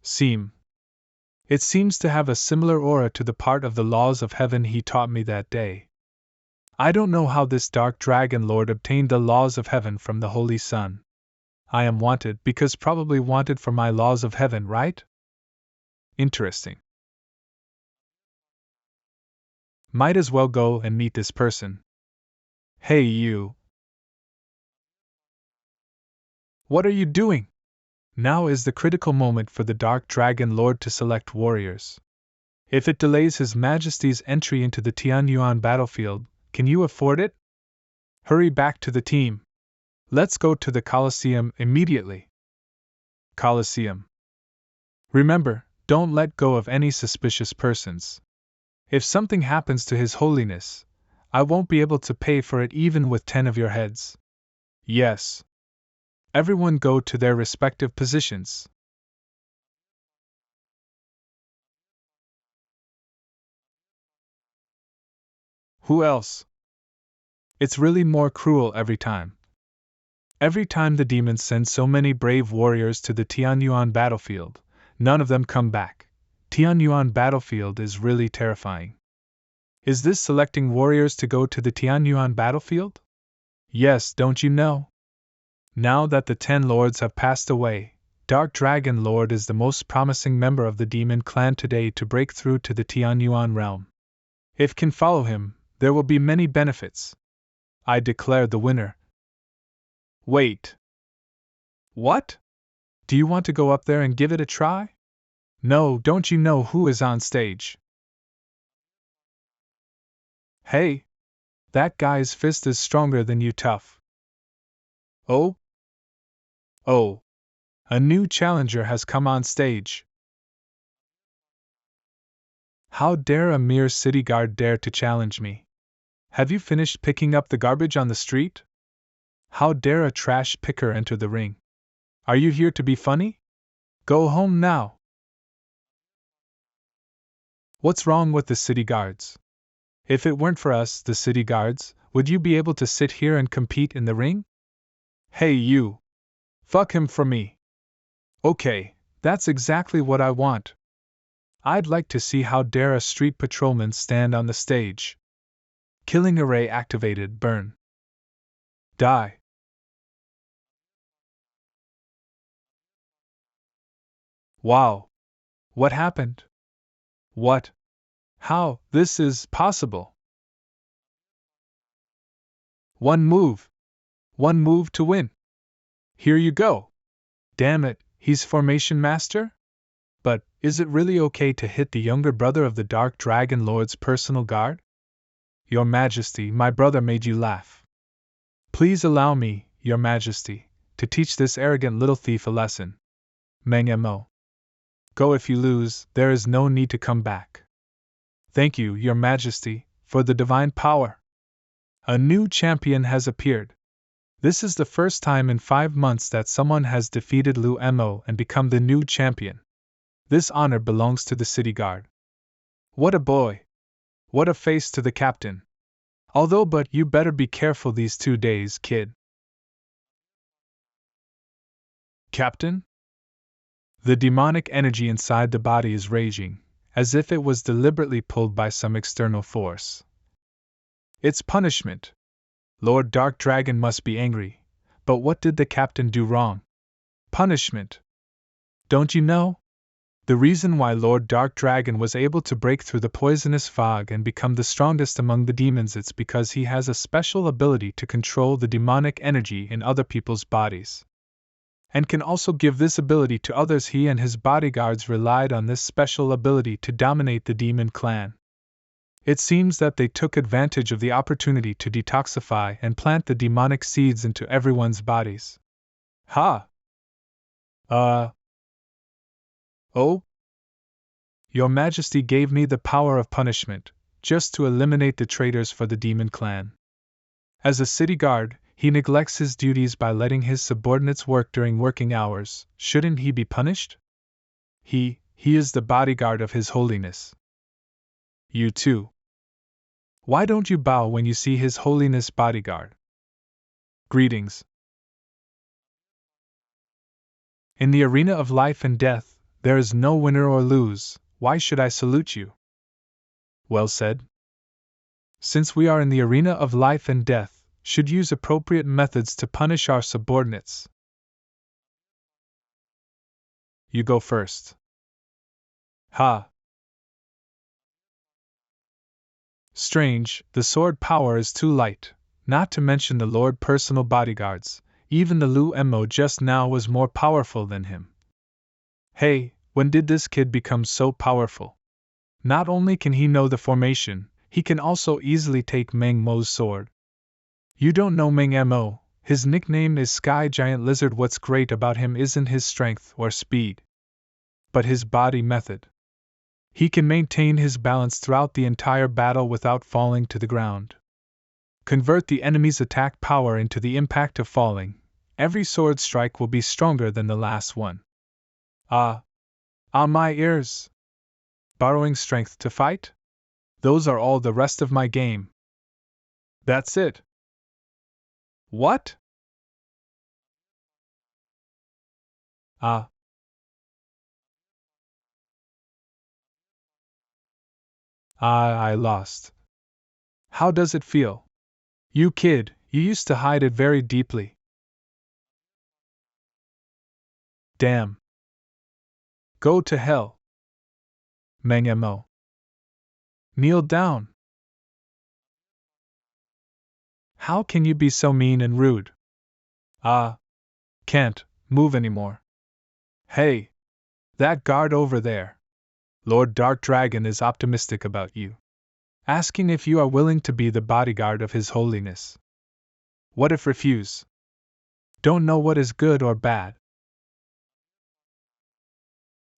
It seems to have a similar aura to the part of the laws of heaven he taught me that day. I don't know how this Dark Dragon Lord obtained the laws of heaven from the Holy Sun. I am wanted because probably wanted for my laws of heaven, right? Interesting. Might as well go and meet this person. Hey you! What are you doing? Now is the critical moment for the Dark Dragon Lord to select warriors. If it delays His Majesty's entry into the Tianyuan battlefield, can you afford it? Hurry back to the team. Let's go to the Colosseum immediately. Colosseum. Remember, don't let go of any suspicious persons. If something happens to His Holiness, I won't be able to pay for it even with 10 of your heads. Yes. Everyone go to their respective positions. Who else? It's really more cruel every time. Every time the demons send so many brave warriors to the Tianyuan battlefield, none of them come back. Tianyuan battlefield is really terrifying. Is this selecting warriors to go to the Tianyuan battlefield? Yes, don't you know? Now that the 10 lords have passed away, Dark Dragon Lord is the most promising member of the demon clan today to break through to the Tianyuan realm. If can follow him, there will be many benefits. I declare the winner. Wait. What? Do you want to go up there and give it a try? No, don't you know who is on stage? Hey! That guy's fist is stronger than you, tough. Oh? Oh! A new challenger has come on stage. How dare a mere city guard dare to challenge me? Have you finished picking up the garbage on the street? How dare a trash picker enter the ring? Are you here to be funny? Go home now. What's wrong with the city guards? If it weren't for us, the city guards, would you be able to sit here and compete in the ring? Hey you! Fuck him for me. Okay, that's exactly what I want. I'd like to see how dare a street patrolman stand on the stage. Killing array activated, burn. Die. Wow. What happened? What? How? This is possible. One move. One move to win. Here you go. Damn it, he's Formation Master? But, is it really okay to hit the younger brother of the Dark Dragon Lord's personal guard? Your Majesty, my brother made you laugh. Please allow me, Your Majesty, to teach this arrogant little thief a lesson. Manhwa. Go if you lose, there is no need to come back. Thank you, Your Majesty, for the divine power. A new champion has appeared. This is the first time in 5 months that someone has defeated Lu Mo and become the new champion. This honor belongs to the city guard. What a boy! What a face to the captain! But you better be careful these 2 days, kid. Captain? The demonic energy inside the body is raging, as if it was deliberately pulled by some external force. It's punishment. Lord Dark Dragon must be angry, but what did the captain do wrong? Punishment. Don't you know? The reason why Lord Dark Dragon was able to break through the poisonous fog and become the strongest among the demons, it's because he has a special ability to control the demonic energy in other people's bodies. And can also give this ability to others. He and his bodyguards relied on this special ability to dominate the demon clan. It seems that they took advantage of the opportunity to detoxify and plant the demonic seeds into everyone's bodies. Ha! Oh? Your Majesty gave me the power of punishment, just to eliminate the traitors for the demon clan. As a city guard, he neglects his duties by letting his subordinates work during working hours. Shouldn't he be punished? He is the bodyguard of His Holiness. You too. Why don't you bow when you see His Holiness bodyguard? Greetings. In the arena of life and death, there is no winner or lose. Why should I salute you? Well said. Since we are in the arena of life and death, should use appropriate methods to punish our subordinates. You go first. Ha! Strange, the sword power is too light, not to mention the Lord personal bodyguards. Even the Lu Mo just now was more powerful than him. Hey, when did this kid become so powerful? Not only can he know the formation, he can also easily take Meng Mo's sword. You don't know Meng Mo, his nickname is Sky Giant Lizard. What's great about him isn't his strength or speed, but his body method. He can maintain his balance throughout the entire battle without falling to the ground. Convert the enemy's attack power into the impact of falling. Every sword strike will be stronger than the last one. Ah, my ears! Borrowing strength to fight? Those are all the rest of my game. That's it. What? I lost. How does it feel? You kid, you used to hide it very deeply. Damn. Go to hell. Meng Mo. Kneel down. How can you be so mean and rude? Can't move anymore. Hey! That guard over there. Lord Dark Dragon is optimistic about you, asking if you are willing to be the bodyguard of His Holiness. What if refuse? Don't know what is good or bad.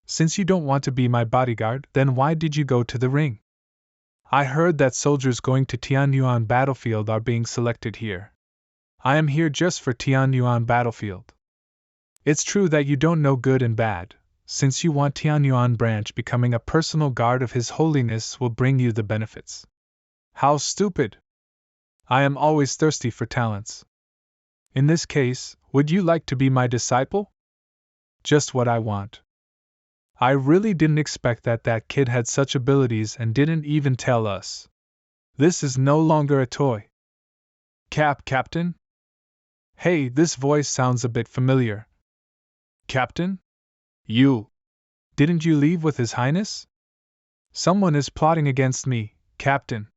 Since you don't want to be my bodyguard, then why did you go to the ring? I heard that soldiers going to Tianyuan battlefield are being selected here. I am here just for Tianyuan battlefield. It's true that you don't know good and bad. Since you want Tianyuan branch, becoming a personal guard of His Holiness will bring you the benefits. How stupid! I am always thirsty for talents. In this case, would you like to be my disciple? Just what I want. I really didn't expect that kid had such abilities and didn't even tell us. This is no longer a toy. Captain? Hey, this voice sounds a bit familiar. Captain? You. Didn't you leave with His Highness? Someone is plotting against me, Captain.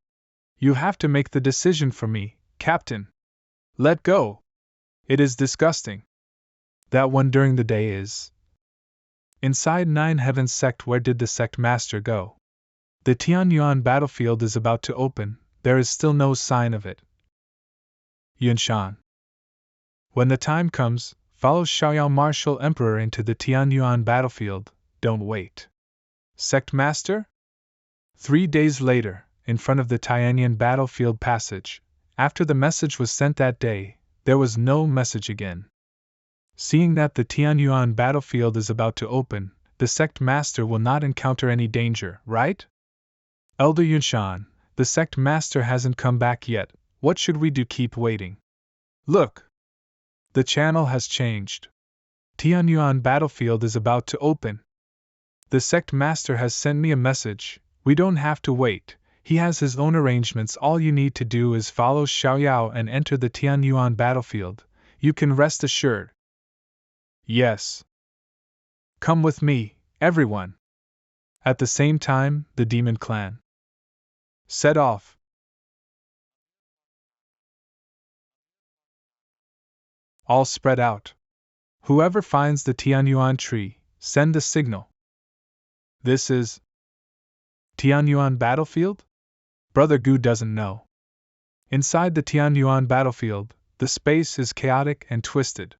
You have to make the decision for me, Captain. Let go. It is disgusting. That one during the day is. Inside Nine Heavens sect, where did the sect master go? The Tianyuan battlefield is about to open, there is still no sign of it. Yunshan. When the time comes, follow Xiaoyao Martial Emperor into the Tianyuan battlefield, don't wait. Sect master? 3 days later, in front of the Tianyuan battlefield passage, after the message was sent that day, there was no message again. Seeing that the Tianyuan battlefield is about to open, the sect master will not encounter any danger, right? Elder Yunshan, the sect master hasn't come back yet, what should we do? Keep waiting. Look! The channel has changed. Tianyuan battlefield is about to open. The sect master has sent me a message, we don't have to wait, he has his own arrangements, all you need to do is follow Xiaoyao and enter the Tianyuan battlefield, you can rest assured. Yes. Come with me, everyone. At the same time, the demon clan set off. All spread out. Whoever finds the Tianyuan tree, send the signal. This is Tianyuan battlefield? Brother Gu doesn't know. Inside the Tianyuan battlefield, the space is chaotic and twisted.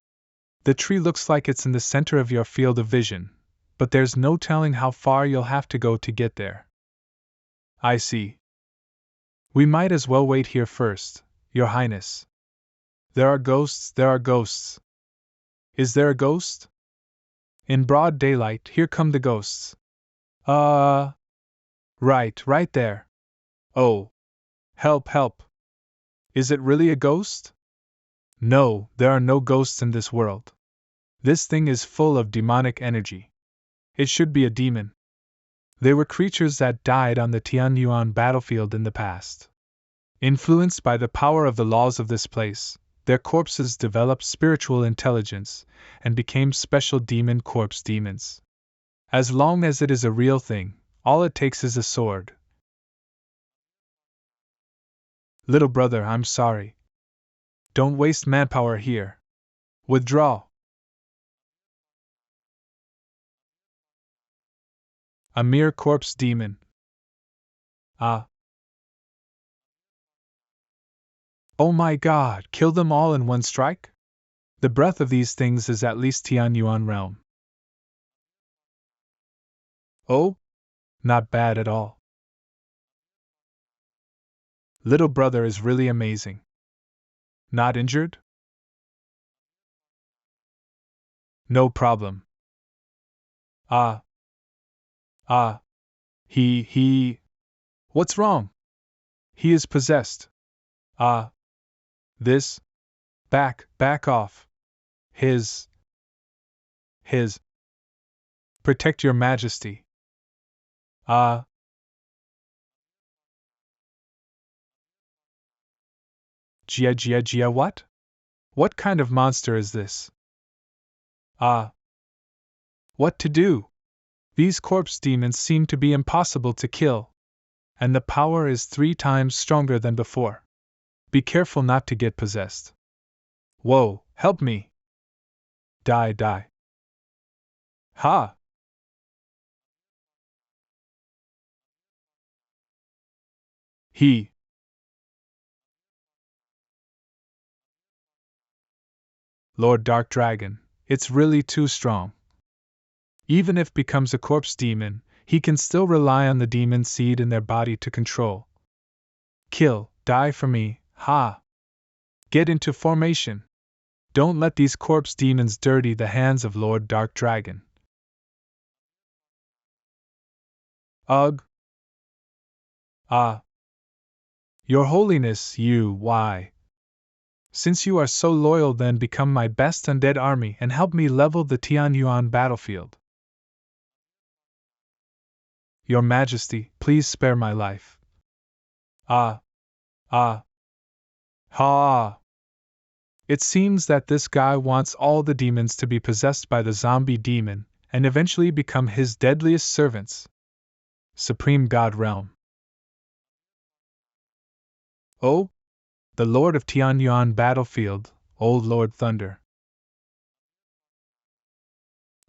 The tree looks like it's in the center of your field of vision, but there's no telling how far you'll have to go to get there. I see. We might as well wait here first, Your Highness. There are ghosts, there are ghosts. Is there a ghost? In broad daylight, here come the ghosts. Right there. Oh. Help, help. Is it really a ghost? No, there are no ghosts in this world. This thing is full of demonic energy. It should be a demon. They were creatures that died on the Tianyuan battlefield in the past. Influenced by the power of the laws of this place, their corpses developed spiritual intelligence and became special demon corpse demons. As long as it is a real thing, all it takes is a sword. Little brother, I'm sorry. Don't waste manpower here. Withdraw. A mere corpse demon. Ah. Oh my god, kill them all in one strike? The breath of these things is at least Tianyuan realm. Oh? Not bad at all. Little brother is really amazing. Not injured? No problem. Ah. He. What's wrong? He is possessed. This? Back off. His. Protect your majesty. Gia, what? What kind of monster is this? What to do? These corpse demons seem to be impossible to kill. And the power is 3 times stronger than before. Be careful not to get possessed. Whoa, help me! Die. Ha! He. Lord Dark Dragon, it's really too strong. Even if becomes a corpse demon, he can still rely on the demon seed in their body to control. Kill, die for me, ha! Get into formation. Don't let these corpse demons dirty the hands of Lord Dark Dragon. Ugh! Your Holiness, why? Since you are so loyal, then become my best undead army and help me level the Tianyuan battlefield. Your Majesty, please spare my life. Ha! It seems that this guy wants all the demons to be possessed by the zombie demon, and eventually become his deadliest servants. Supreme God Realm. Oh, the Lord of Tianyuan Battlefield, Old Lord Thunder.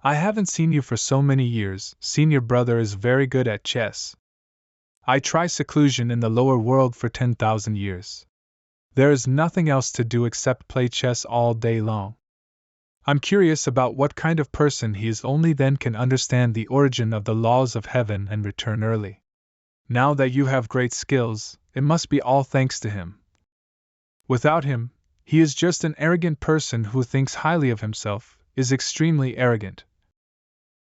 I haven't seen you for so many years. Senior brother is very good at chess. I try seclusion in the lower world for 10,000 years. There is nothing else to do except play chess all day long. I'm curious about what kind of person he is, only then can understand the origin of the laws of heaven and return early. Now that you have great skills, it must be all thanks to him. Without him, he is just an arrogant person who thinks highly of himself, is extremely arrogant.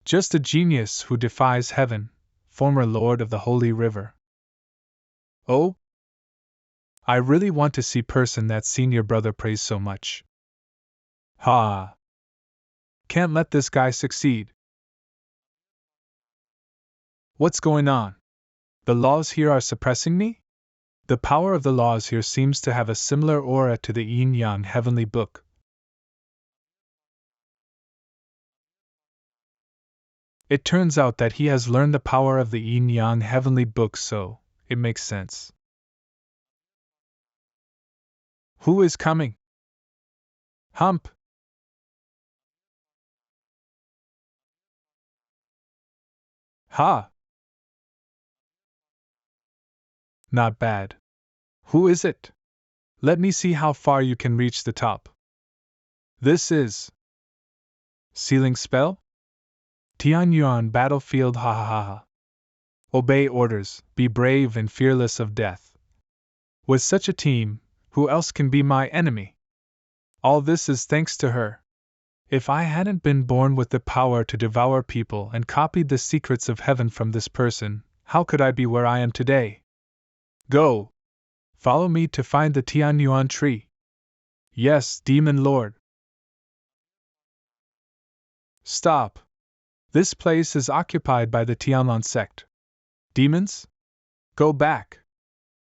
Just a genius who defies heaven, former lord of the Holy River. Oh? I really want to see person that senior brother praise so much. Ha! Can't let this guy succeed. What's going on? The laws here are suppressing me? The power of the laws here seems to have a similar aura to the yin-yang heavenly book. It turns out that he has learned the power of the yin-yang heavenly book, so it makes sense. Who is coming? Hump! Ha! Not bad. Who is it? Let me see how far you can reach the top. This is. Sealing spell? Tianyuan Battlefield, ha ha ha ha. Obey orders, be brave and fearless of death. With such a team, who else can be my enemy? All this is thanks to her. If I hadn't been born with the power to devour people and copied the secrets of heaven from this person, how could I be where I am today? Go! Follow me to find the Tianyuan tree. Yes, Demon Lord. Stop! This place is occupied by the Tianlong sect. Demons? Go back!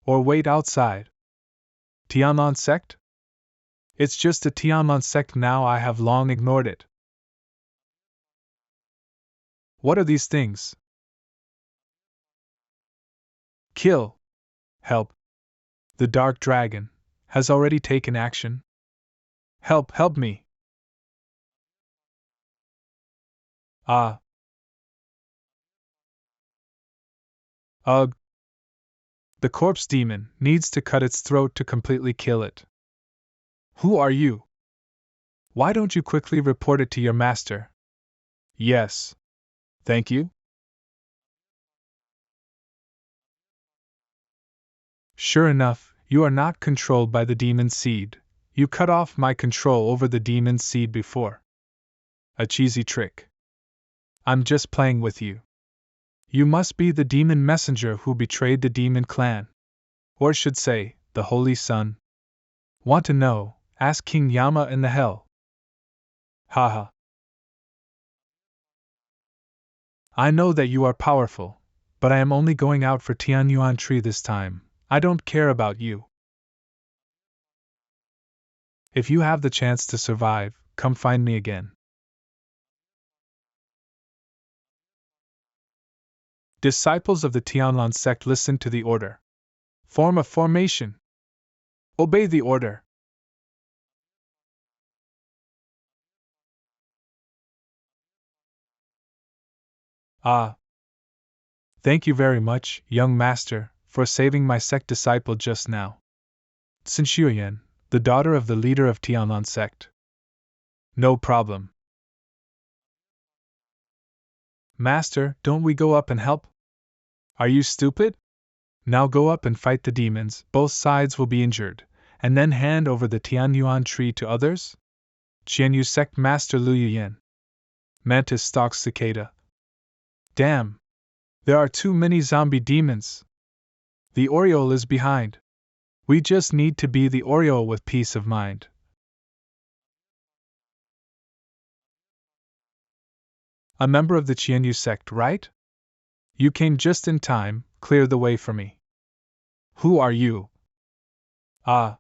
Or wait outside. Tianlong sect? It's just a Tianlong sect now, I have long ignored it. What are these things? Kill! Help! The dark dragon has already taken action. Help me! Ah! Ugh! The corpse demon needs to cut its throat to completely kill it. Who are you? Why don't you quickly report it to your master? Yes. Thank you? Sure enough, you are not controlled by the demon seed. You cut off my control over the demon seed before. A cheesy trick. I'm just playing with you. You must be the demon messenger who betrayed the demon clan. Or should say, the Holy Sun. Want to know? Ask King Yama in the hell. Haha. I know that you are powerful, but I am only going out for Tianyuan tree this time. I don't care about you. If you have the chance to survive, come find me again. Disciples of the Tianlong sect, listen to the order. Form a formation. Obey the order. Ah. Thank you very much, young master, for saving my sect disciple just now. Xiaoyao, the daughter of the leader of Tianlong sect. No problem. Master, don't we go up and help? Are you stupid? Now go up and fight the demons, both sides will be injured, and then hand over the Tianyuan tree to others? Qianyu sect master Lu Yuyan. Mantis stalks cicada. Damn! There are too many zombie demons. The Oriole is behind. We just need to be the Oriole with peace of mind. A member of the Qianyu sect, right? You came just in time, clear the way for me. Who are you? Ah.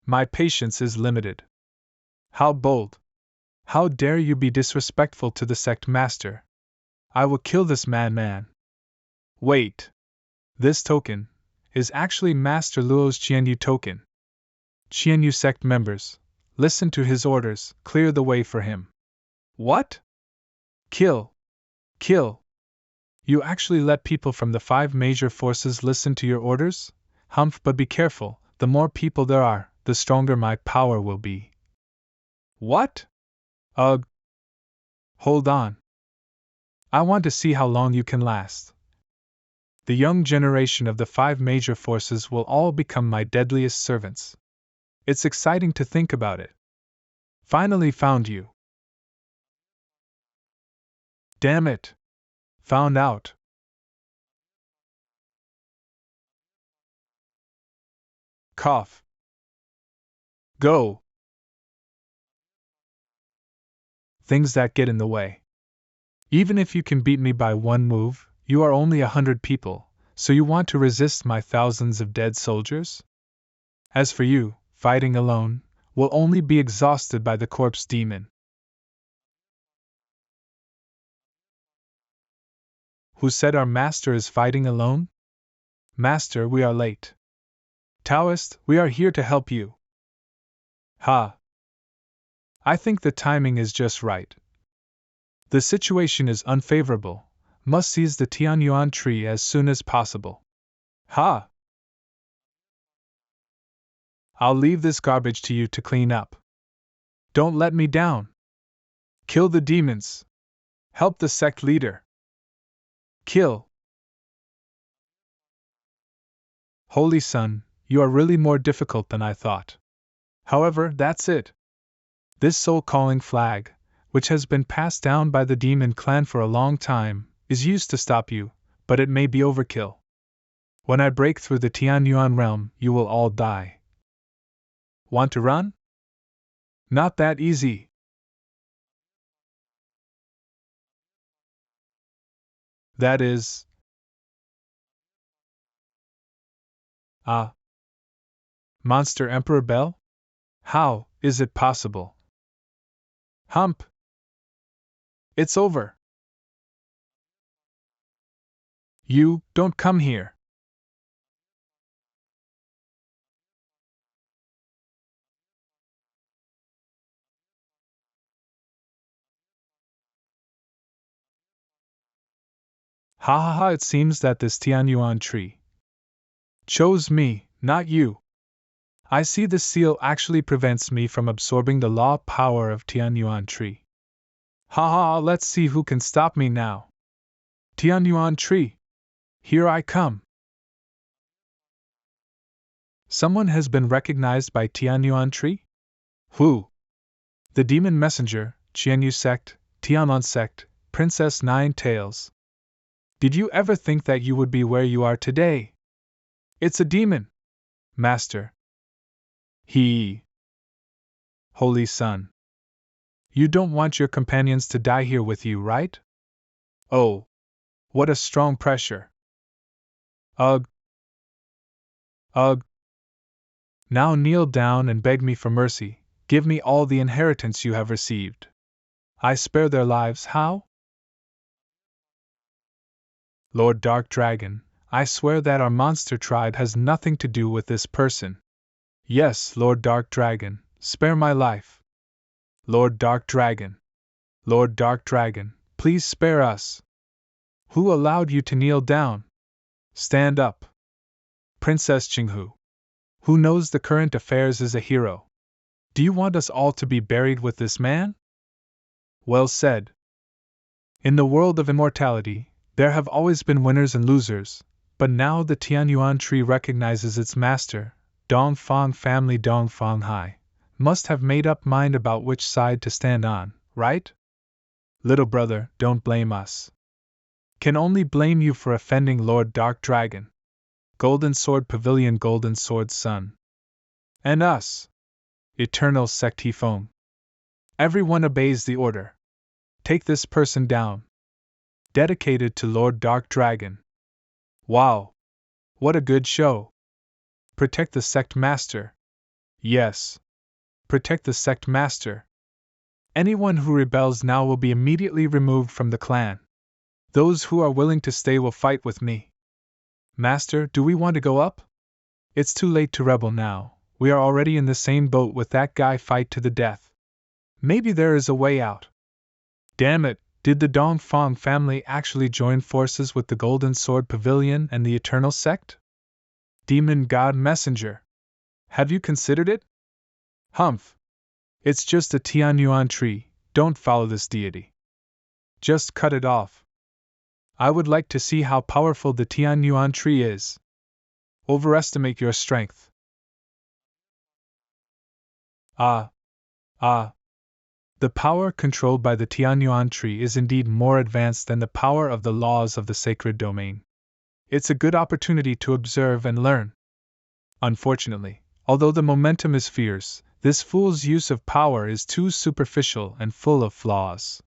My patience is limited. How bold. How dare you be disrespectful to the sect master? I will kill this man. Wait. This token is actually Master Luo's Qianyu token. Qianyu sect members, listen to his orders, clear the way for him. What? Kill. Kill. You actually let people from the 5 major forces listen to your orders? Humph, but be careful, the more people there are, the stronger my power will be. What? Ugh. Hold on. I want to see how long you can last. The young generation of the 5 major forces will all become my deadliest servants. It's exciting to think about it. Finally found you. Damn it. Found out. Cough. Go. Things that get in the way. Even if you can beat me by 1 move, you are only 100 people, so you want to resist my thousands of dead soldiers? As for you, fighting alone, will only be exhausted by the corpse demon. Who said our master is fighting alone? Master, we are late. Taoist, we are here to help you. Ha! I think the timing is just right. The situation is unfavorable. Must seize the Tianyuan tree as soon as possible. Ha! I'll leave this garbage to you to clean up. Don't let me down. Kill the demons. Help the sect leader. Kill. Holy Son, you are really more difficult than I thought. However, that's it. This soul-calling flag, which has been passed down by the demon clan for a long time, is used to stop you, but it may be overkill. When I break through the Tianyuan realm, you will all die. Want to run? Not that easy. That is... Ah. Monster Emperor Bell? How is it possible? Hump! It's over. You don't come here. Ha ha ha, it seems that this Tianyuan tree chose me, not you. I see the seal actually prevents me from absorbing the law power of Tianyuan tree. Ha ha, let's see who can stop me now. Tianyuan tree, here I come. Someone has been recognized by Tianyuan tree? Who? The demon messenger, Qianyu sect, Tianlong sect, Princess Nine Tails. Did you ever think that you would be where you are today? It's a demon, Master. Holy Son. You don't want your companions to die here with you, right? Oh. What a strong pressure. Ugh. Ugh. Now kneel down and beg me for mercy, give me all the inheritance you have received. I spare their lives, how? Lord Dark Dragon, I swear that our monster tribe has nothing to do with this person. Yes, Lord Dark Dragon, spare my life. Lord Dark Dragon. Lord Dark Dragon, please spare us. Who allowed you to kneel down? Stand up. Princess Qinghu. Who knows the current affairs is a hero. Do you want us all to be buried with this man? Well said. In the world of immortality, there have always been winners and losers, but now the Tianyuan tree recognizes its master, Dongfang family Dongfang Hai, must have made up mind about which side to stand on, right? Little brother, don't blame us. Can only blame you for offending Lord Dark Dragon. Golden Sword Pavilion Golden Sword Sun. And us. Eternal Sect Hefeng. Everyone obeys the order. Take this person down. Dedicated to Lord Dark Dragon. Wow! What a good show! Protect the sect master. Yes. Protect the sect master. Anyone who rebels now will be immediately removed from the clan. Those who are willing to stay will fight with me. Master, do we want to go up? It's too late to rebel now. We are already in the same boat with that guy fight to the death. Maybe there is a way out. Damn it, did the Dongfang family actually join forces with the Golden Sword Pavilion and the Eternal Sect? Demon God Messenger. Have you considered it? Humph. It's just a Tianyuan tree, don't follow this deity. Just cut it off. I would like to see how powerful the Tianyuan tree is. Overestimate your strength. Ah. The power controlled by the Tianyuan tree is indeed more advanced than the power of the laws of the sacred domain. It's a good opportunity to observe and learn. Unfortunately, although the momentum is fierce, this fool's use of power is too superficial and full of flaws.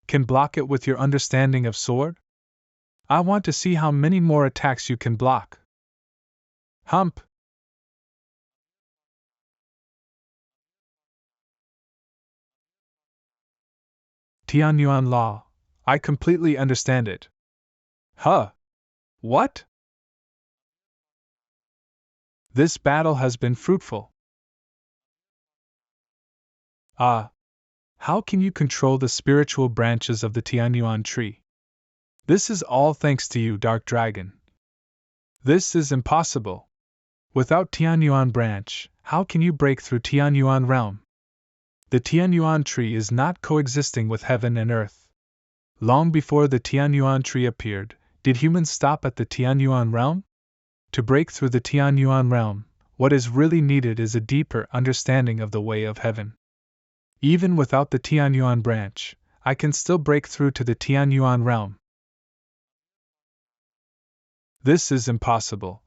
Can block it with your understanding of sword? I want to see how many more attacks you can block. Hump! Tianyuan law. I completely understand it. Huh? What? This battle has been fruitful. Ah. How can you control the spiritual branches of the Tianyuan tree? This is all thanks to you, Dark Dragon. This is impossible. Without Tianyuan branch, how can you break through Tianyuan realm? The Tianyuan tree is not coexisting with heaven and earth. Long before the Tianyuan tree appeared, did humans stop at the Tianyuan realm? To break through the Tianyuan realm, what is really needed is a deeper understanding of the way of heaven. Even without the Tianyuan branch, I can still break through to the Tianyuan realm. This is impossible.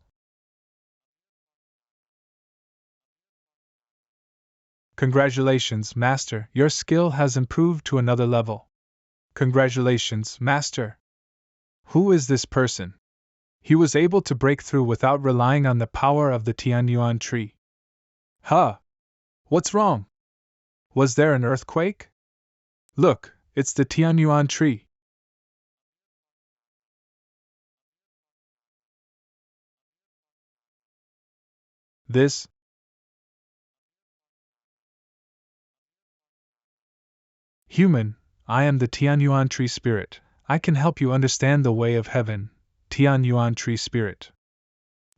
Congratulations, Master, your skill has improved to another level. Congratulations, Master. Who is this person? He was able to break through without relying on the power of the Tianyuan tree. Huh? What's wrong? Was there an earthquake? Look, it's the Tianyuan tree. This? Human, I am the Tianyuan tree spirit. I can help you understand the way of heaven, Tianyuan tree spirit.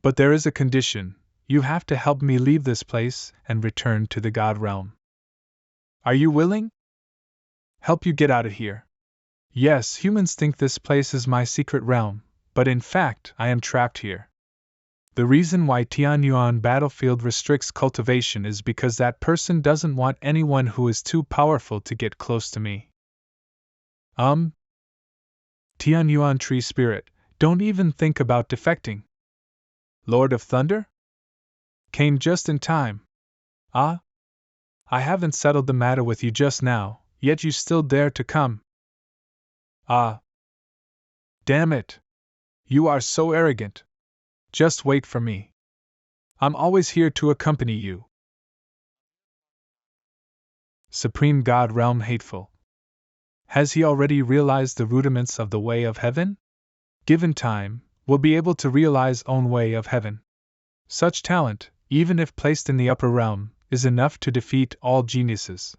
But there is a condition. You have to help me leave this place and return to the God realm. Are you willing? Help you get out of here. Yes, humans think this place is my secret realm, but in fact, I am trapped here. The reason why Tianyuan battlefield restricts cultivation is because that person doesn't want anyone who is too powerful to get close to me. Tianyuan tree spirit, don't even think about defecting. Lord of Thunder? Came just in time. Ah? I haven't settled the matter with you just now, yet you still dare to come. Ah. Damn it. You are so arrogant. Just wait for me. I'm always here to accompany you. Supreme God Realm Hateful. Has he already realized the rudiments of the way of heaven? Given time, will be able to realize own way of heaven. Such talent, even if placed in the upper realm, is enough to defeat all geniuses.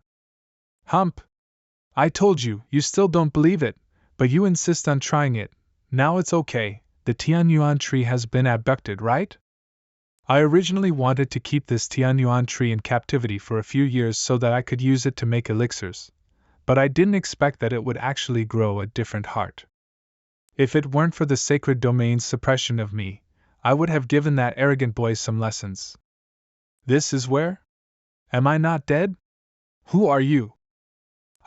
Hump! I told you, you still don't believe it, but you insist on trying it. Now it's okay, the Tianyuan tree has been abducted, right? I originally wanted to keep this Tianyuan tree in captivity for a few years so that I could use it to make elixirs, but I didn't expect that it would actually grow a different heart. If it weren't for the sacred domain's suppression of me, I would have given that arrogant boy some lessons. This is where? Am I not dead? Who are you?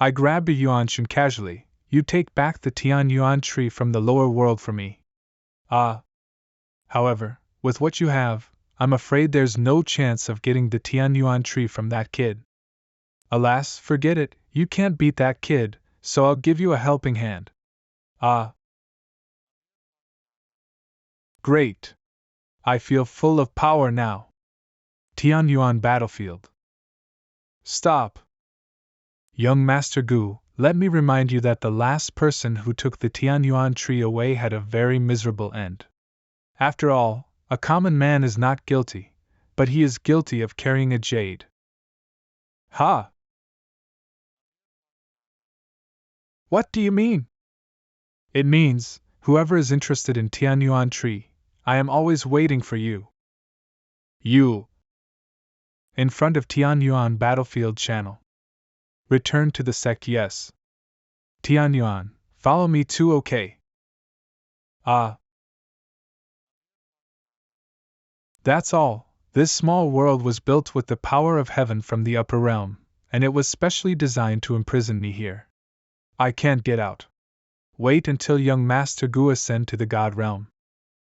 I grabbed a Yuanshan casually. You take back the Tianyuan tree from the lower world for me. Ah. However, with what you have, I'm afraid there's no chance of getting the Tianyuan tree from that kid. Alas, forget it, you can't beat that kid, so I'll give you a helping hand. Ah. Great. I feel full of power now. Tianyuan battlefield. Stop! Young Master Gu, let me remind you that the last person who took the Tianyuan tree away had a very miserable end. After all, a common man is not guilty, but he is guilty of carrying a jade. Ha! What do you mean? It means, whoever is interested in Tianyuan tree, I am always waiting for you. You! In front of Tianyuan battlefield channel. Return to the sect, yes. Tianyuan, follow me too, okay? Ah. That's all. This small world was built with the power of heaven from the upper realm, and it was specially designed to imprison me here. I can't get out. Wait until young Master Gu ascend to the God realm.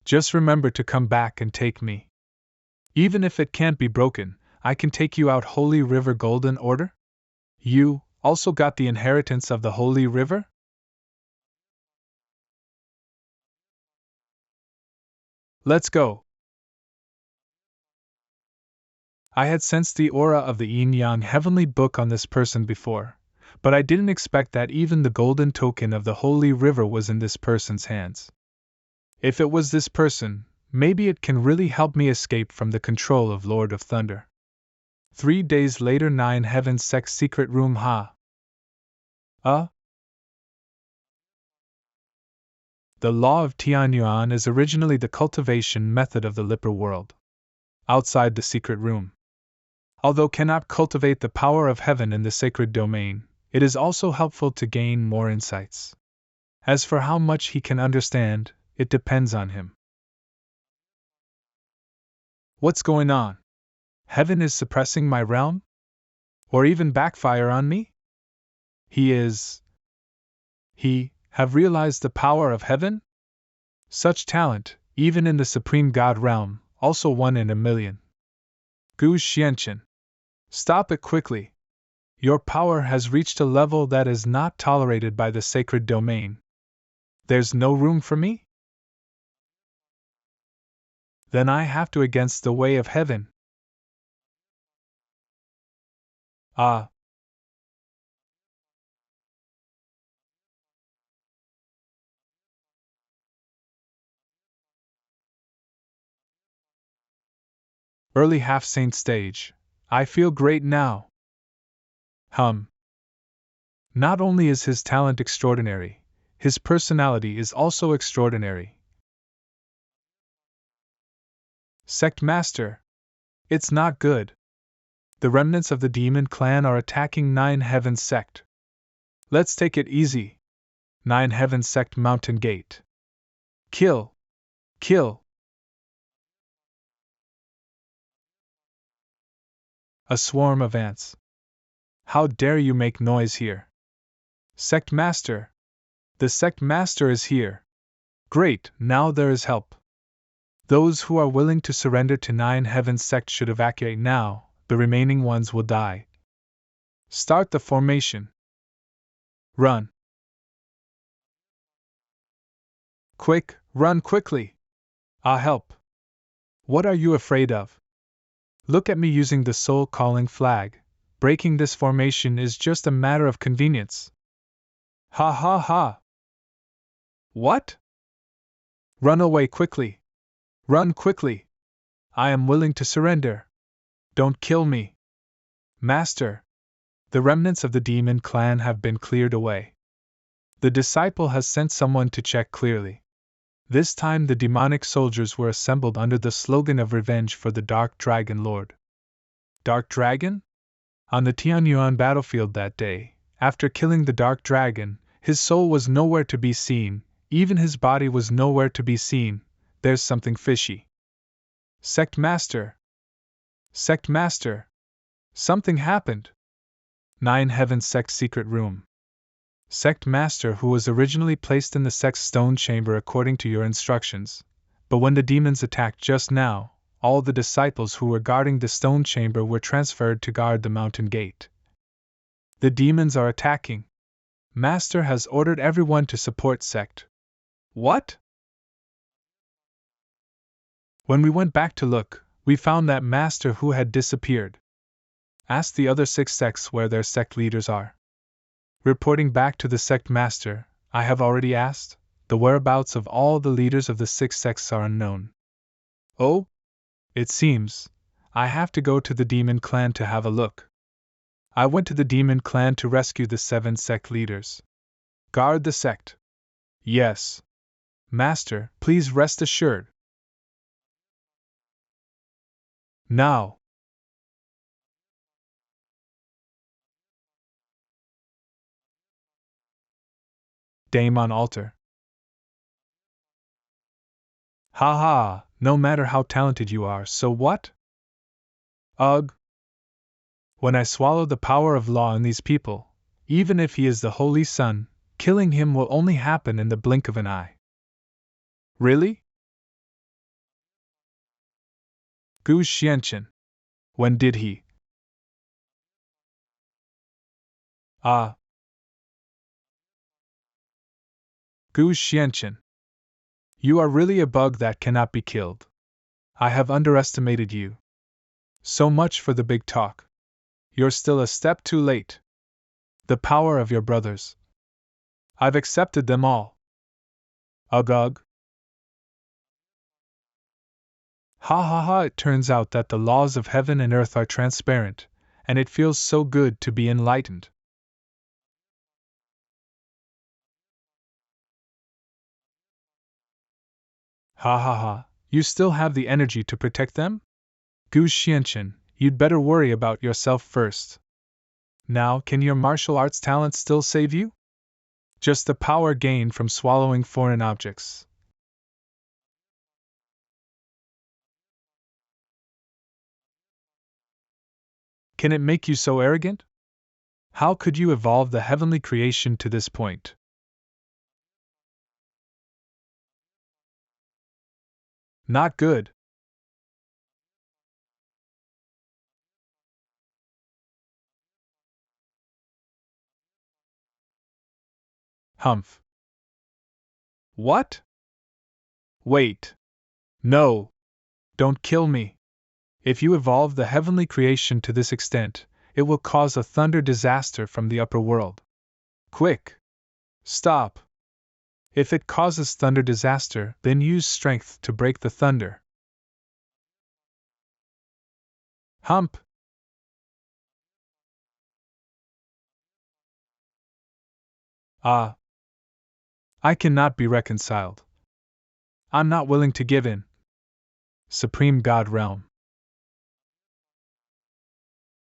Just remember to come back and take me. Even if it can't be broken, I can take you out Holy River Golden Order? You also got the inheritance of the Holy River? Let's go. I had sensed the aura of the yin-yang heavenly book on this person before, but I didn't expect that even the golden token of the Holy River was in this person's hands. If it was this person, maybe it can really help me escape from the control of Lord of Thunder. 3 days later, 9 Heavens Sect Secret Room. Ha! The law of Tianyuan is originally the cultivation method of the Lipper world. Outside the secret room. Although cannot cultivate the power of heaven in the sacred domain, it is also helpful to gain more insights. As for how much he can understand, it depends on him. What's going on? Heaven is suppressing my realm? Or even backfire on me? Have realized the power of heaven? Such talent, even in the supreme God realm, also 1 in a million. Gu Xianchen. Stop it quickly. Your power has reached a level that is not tolerated by the sacred domain. There's no room for me? Then I have to against the way of heaven. Ah. Early half-saint stage. I feel great now. Not only is his talent extraordinary, his personality is also extraordinary. Sect Master. It's not good. The remnants of the demon clan are attacking 9 Heavens Sect. Let's take it easy. 9 Heavens Sect Mountain Gate. Kill! Kill! A swarm of ants. How dare you make noise here? Sect Master! The Sect Master is here! Great, now there is help. Those who are willing to surrender to 9 Heavens Sect should evacuate now, the remaining ones will die. Start the formation. Run. Quick, run quickly! Ah, help! What are you afraid of? Look at me using the soul calling flag. Breaking this formation is just a matter of convenience. Ha ha ha! What? Run away quickly! Run quickly! I am willing to surrender. Don't kill me. Master! The remnants of the demon clan have been cleared away. The disciple has sent someone to check clearly. This time the demonic soldiers were assembled under the slogan of revenge for the Dark Dragon Lord. Dark Dragon? On the Tianyuan battlefield that day, after killing the Dark Dragon, his soul was nowhere to be seen, even his body was nowhere to be seen. There's something fishy. Sect Master! Sect Master! Something happened! 9 Heavens Sect Secret Room. Sect Master, who was originally placed in the sect's stone chamber according to your instructions, but when the demons attacked just now, all the disciples who were guarding the stone chamber were transferred to guard the mountain gate. The demons are attacking. Master has ordered everyone to support sect. What? When we went back to look, We found that master who had disappeared. Ask the other 6 sects where their sect leaders are. Reporting back to the sect master, I have already asked. The whereabouts of all the leaders of the 6 sects are unknown. Oh? It seems I have to go to the demon clan to have a look. I went to the demon clan to rescue the 7 sect leaders. Guard the sect. Yes. Master, please rest assured. Now. Daemon altar. Ha ha, no matter how talented you are, so what? Ugh. When I swallow the power of law in these people, even if he is the Holy Son, killing him will only happen in the blink of an eye. Really? Gu Xianchen. When did he? Ah. Gu Xianchen. You are really a bug that cannot be killed. I have underestimated you. So much for the big talk. You're still a step too late. The power of your brothers. I've accepted them all. Ugh ugh. Ha ha ha, it turns out that the laws of heaven and earth are transparent, and it feels so good to be enlightened. Ha ha ha, you still have the energy to protect them? Gu Xianchen, you'd better worry about yourself first. Now, can your martial arts talent still save you? Just the power gained from swallowing foreign objects. Can it make you so arrogant? How could you evolve the heavenly creation to this point? Not good. Humph. What? Wait. No. Don't kill me. If you evolve the heavenly creation to this extent, it will cause a thunder disaster from the upper world. Quick! Stop! If it causes thunder disaster, then use strength to break the thunder. Hump! Ah! I cannot be reconciled. I'm not willing to give in. Supreme God Realm.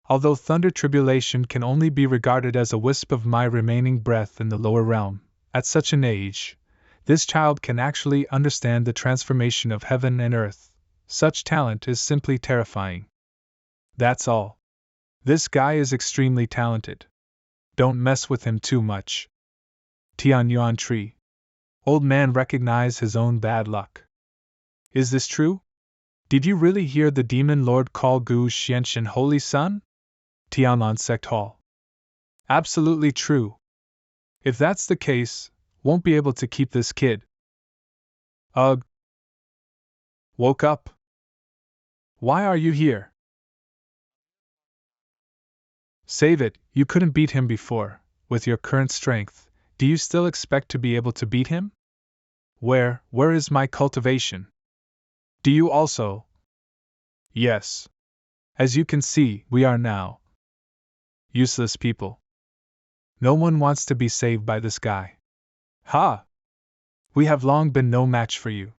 Although thunder tribulation can only be regarded as a wisp of my remaining breath in the lower realm, at such an age, this child can actually understand the transformation of heaven and earth. Such talent is simply terrifying. That's all. This guy is extremely talented. Don't mess with him too much. Tian Yuan Tree. Old man recognize his own bad luck. Is this true? Did you really hear the demon lord call Gu Xianchen Holy Son? Tianlan Sect Hall. Absolutely true. If that's the case, won't be able to keep this kid. Ugh. Woke up. Why are you here? Save it, you couldn't beat him before. With your current strength, do you still expect to be able to beat him? Where is my cultivation? Do you also? Yes. As you can see, we are now useless people. No one wants to be saved by this guy. Ha! We have long been no match for you.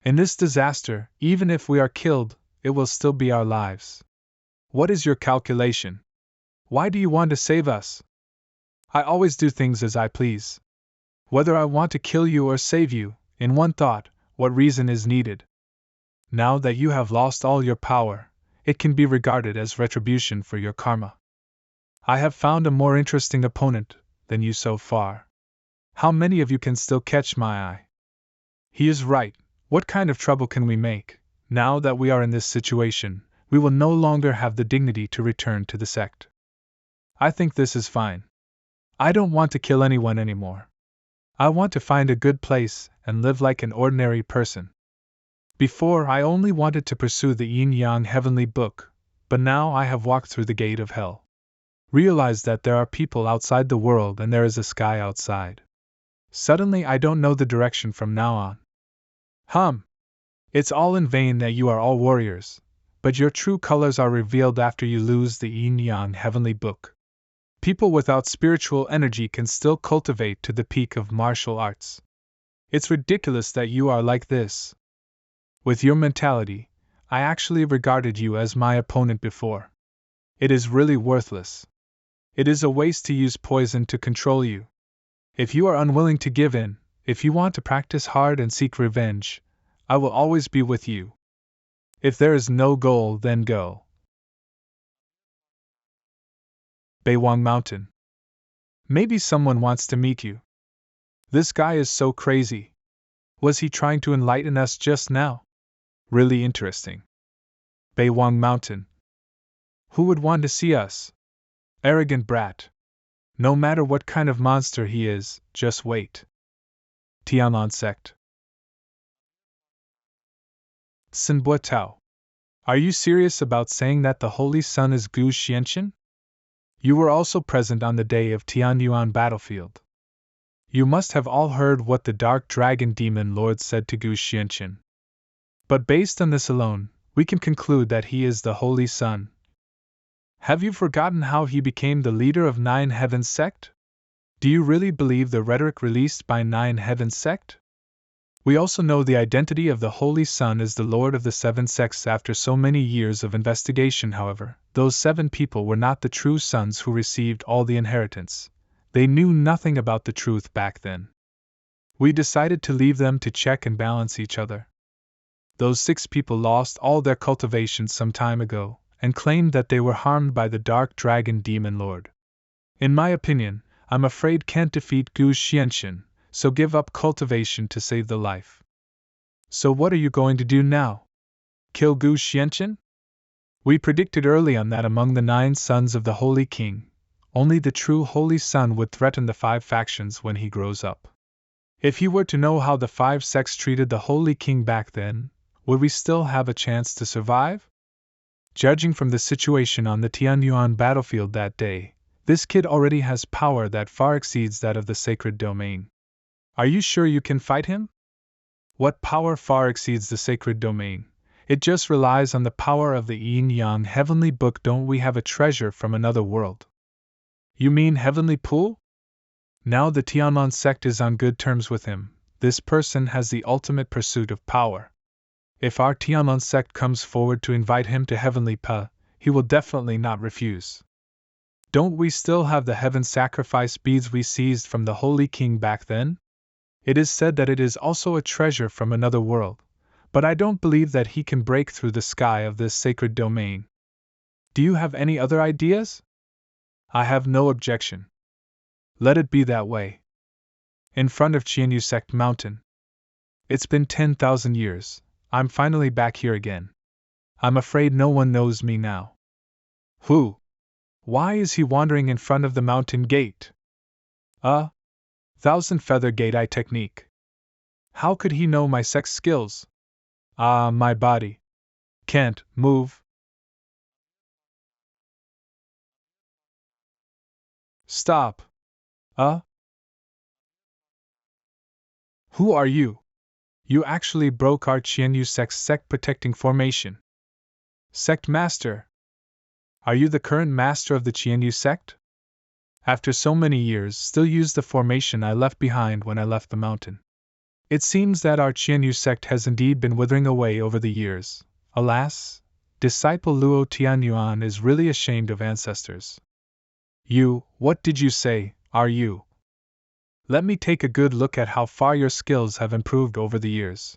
In this disaster, even if we are killed, it will still be our lives. What is your calculation? Why do you want to save us? I always do things as I please. Whether I want to kill you or save you, in one thought, what reason is needed? Now that you have lost all your power, it can be regarded as retribution for your karma. I have found a more interesting opponent than you so far. How many of you can still catch my eye? He is right. What kind of trouble can we make? Now that we are in this situation, we will no longer have the dignity to return to the sect. I think this is fine. I don't want to kill anyone anymore. I want to find a good place and live like an ordinary person. Before, I only wanted to pursue the yin-yang heavenly book, but now I have walked through the gate of hell. Realized that there are people outside the world and there is a sky outside. Suddenly I don't know the direction from now on. It's all in vain that you are all warriors, but your true colors are revealed after you lose the yin-yang heavenly book. People without spiritual energy can still cultivate to the peak of martial arts. It's ridiculous that you are like this. With your mentality, I actually regarded you as my opponent before. It is really worthless. It is a waste to use poison to control you. If you are unwilling to give in, if you want to practice hard and seek revenge, I will always be with you. If there is no goal, then go. Beiwang Mountain. Maybe someone wants to meet you. This guy is so crazy. Was he trying to enlighten us just now? Really interesting. Beiwang Mountain. Who would want to see us? Arrogant brat. No matter what kind of monster he is, just wait. Tianlong sect. Sinbo Tao. Are you serious about saying that the Holy Sun is Gu Xianqian? You were also present on the day of Tianyuan battlefield. You must have all heard what the Dark Dragon Demon Lord said to Gu Xianqian. But based on this alone, we can conclude that he is the Holy Sun. Have you forgotten how he became the leader of Nine Heavens sect? Do you really believe the rhetoric released by Nine Heavens sect? We also know the identity of the Holy Sun as the Lord of the Seven Sects. After so many years of investigation, however, those 7 people were not the true sons who received all the inheritance. They knew nothing about the truth back then. We decided to leave them to check and balance each other. Those 6 people lost all their cultivation some time ago, and claimed that they were harmed by the Dark Dragon Demon Lord. In my opinion, I'm afraid can't defeat Gu Xianqian, so give up cultivation to save the life. So what are you going to do now? Kill Gu Xianqian? We predicted early on that among the 9 sons of the Holy King, only the true Holy Sun would threaten the 5 factions when he grows up. If you were to know how the 5 sects treated the Holy King back then, would we still have a chance to survive? Judging from the situation on the Tianyuan battlefield that day, this kid already has power that far exceeds that of the sacred domain. Are you sure you can fight him? What power far exceeds the sacred domain? It just relies on the power of the yin-yang heavenly book. Don't we have a treasure from another world? You mean heavenly pool? Now the Tianlong sect is on good terms with him. This person has the ultimate pursuit of power. If our Tianlong sect comes forward to invite him to heavenly pa, he will definitely not refuse. Don't we still have the heaven sacrifice beads we seized from the Holy King back then? It is said that it is also a treasure from another world, but I don't believe that he can break through the sky of this sacred domain. Do you have any other ideas? I have no objection. Let it be that way. In front of Qianyu Sect Mountain. It's been 10,000 years. I'm finally back here again. I'm afraid no one knows me now. Who? Why is he wandering in front of the mountain gate? Thousand Feather Gate Eye technique. How could he know my sex skills? My body can't move. Stop. Who are you? You actually broke our Qianyu sect protecting formation. Sect Master. Are you the current master of the Qianyu sect? After so many years, still use the formation I left behind when I left the mountain. It seems that our Qianyu sect has indeed been withering away over the years. Alas, disciple Luo Tianyuan is really ashamed of ancestors. You, what did you say, are you? Let me take a good look at how far your skills have improved over the years.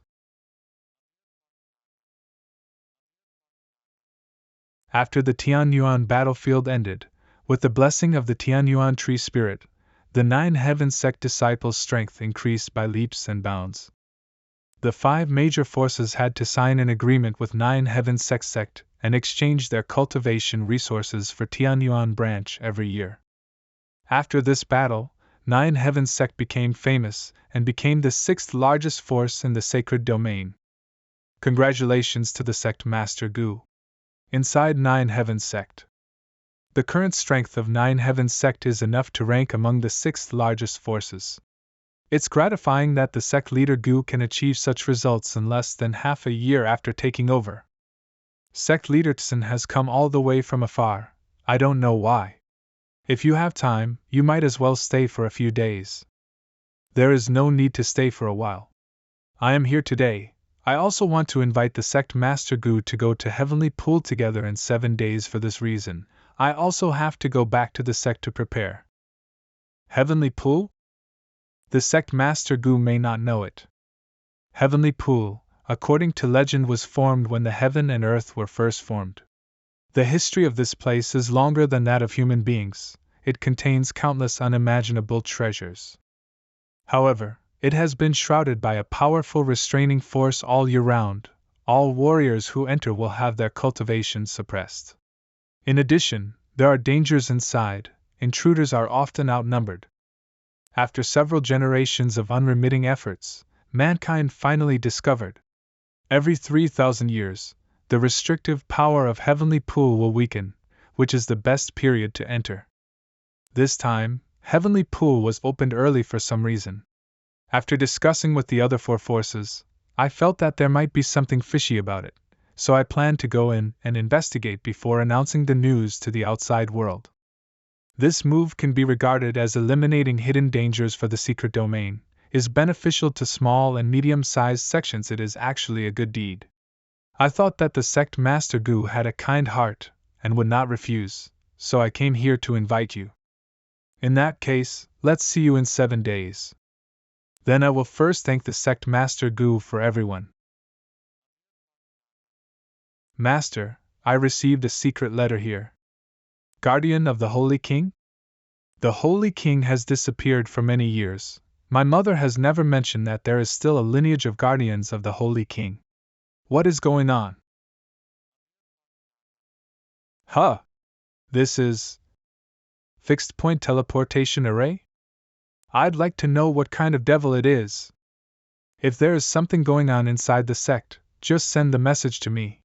After the Tianyuan battlefield ended, with the blessing of the Tianyuan tree spirit, the 9 heaven sect disciples' strength increased by leaps and bounds. The 5 major forces had to sign an agreement with 9 heaven sect and exchange their cultivation resources for Tianyuan branch every year. After this battle, 9 heaven sect became famous and became the 6th largest force in the sacred domain. Congratulations to the sect Master Gu. Inside Nine Heavens sect. The current strength of Nine Heavens sect is enough to rank among the sixth largest forces. It's gratifying that the sect leader Gu can achieve such results in less than half a year after taking over. Sect leader Tsun has come all the way from afar, I don't know why. If you have time, you might as well stay for a few days. There is no need to stay for a while. I am here today. I also want to invite the sect Master Gu to go to Heavenly Pool together in 7 days for this reason. I also have to go back to the sect to prepare. Heavenly Pool? The sect Master Gu may not know it. Heavenly Pool, according to legend, was formed when the heaven and earth were first formed. The history of this place is longer than that of human beings. It contains countless unimaginable treasures. However, it has been shrouded by a powerful restraining force all year round. All warriors who enter will have their cultivation suppressed. In addition, there are dangers inside. Intruders are often outnumbered. After several generations of unremitting efforts, mankind finally discovered. Every 3,000 years, the restrictive power of Heavenly Pool will weaken, which is the best period to enter. This time, Heavenly Pool was opened early for some reason. After discussing with the other 4 forces, I felt that there might be something fishy about it, so I planned to go in and investigate before announcing the news to the outside world. This move can be regarded as eliminating hidden dangers for the secret domain, is beneficial to small and medium-sized sections. It is actually a good deed. I thought that the sect Master Gu had a kind heart and would not refuse, so I came here to invite you. In that case, let's see you in 7 days. Then I will first thank the sect Master Gu for everyone. Master, I received a secret letter here. Guardian of the Holy King? The Holy King has disappeared for many years. My mother has never mentioned that there is still a lineage of guardians of the Holy King. What is going on? Huh! This is fixed point teleportation array? I'd like to know what kind of devil it is. If there is something going on inside the sect, just send the message to me.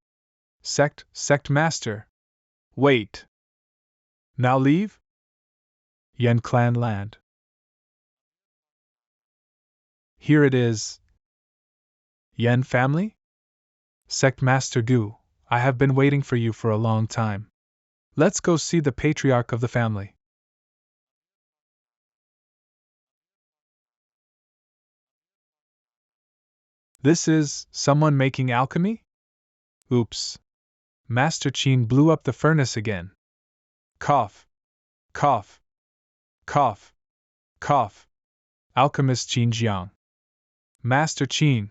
Sect Master. Wait. Now leave? Yen Clan Land. Here it is. Yen family? Sect Master Gu, I have been waiting for you for a long time. Let's go see the patriarch of the family. This is someone making alchemy? Oops. Master Qin blew up the furnace again. Cough. Cough. Cough. Cough. Alchemist Qin Jiang. Master Qin.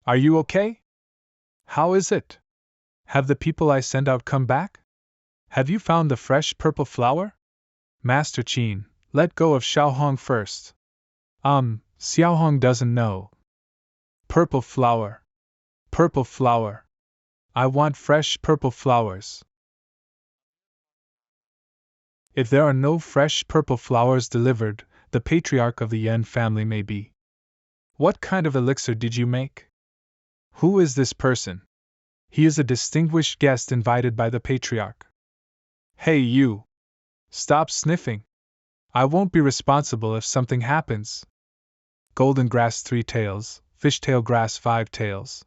Are you okay? How is it? Have the people I send out come back? Have you found the fresh purple flower? Master Qin, let go of Xiaohong first. Xiaohong doesn't know. Purple flower. Purple flower. I want fresh purple flowers. If there are no fresh purple flowers delivered, the patriarch of the Yen family may be. What kind of elixir did you make? Who is this person? He is a distinguished guest invited by the patriarch. Hey you! Stop sniffing. I won't be responsible if something happens. Golden grass 3 tails, fishtail grass 5 tails.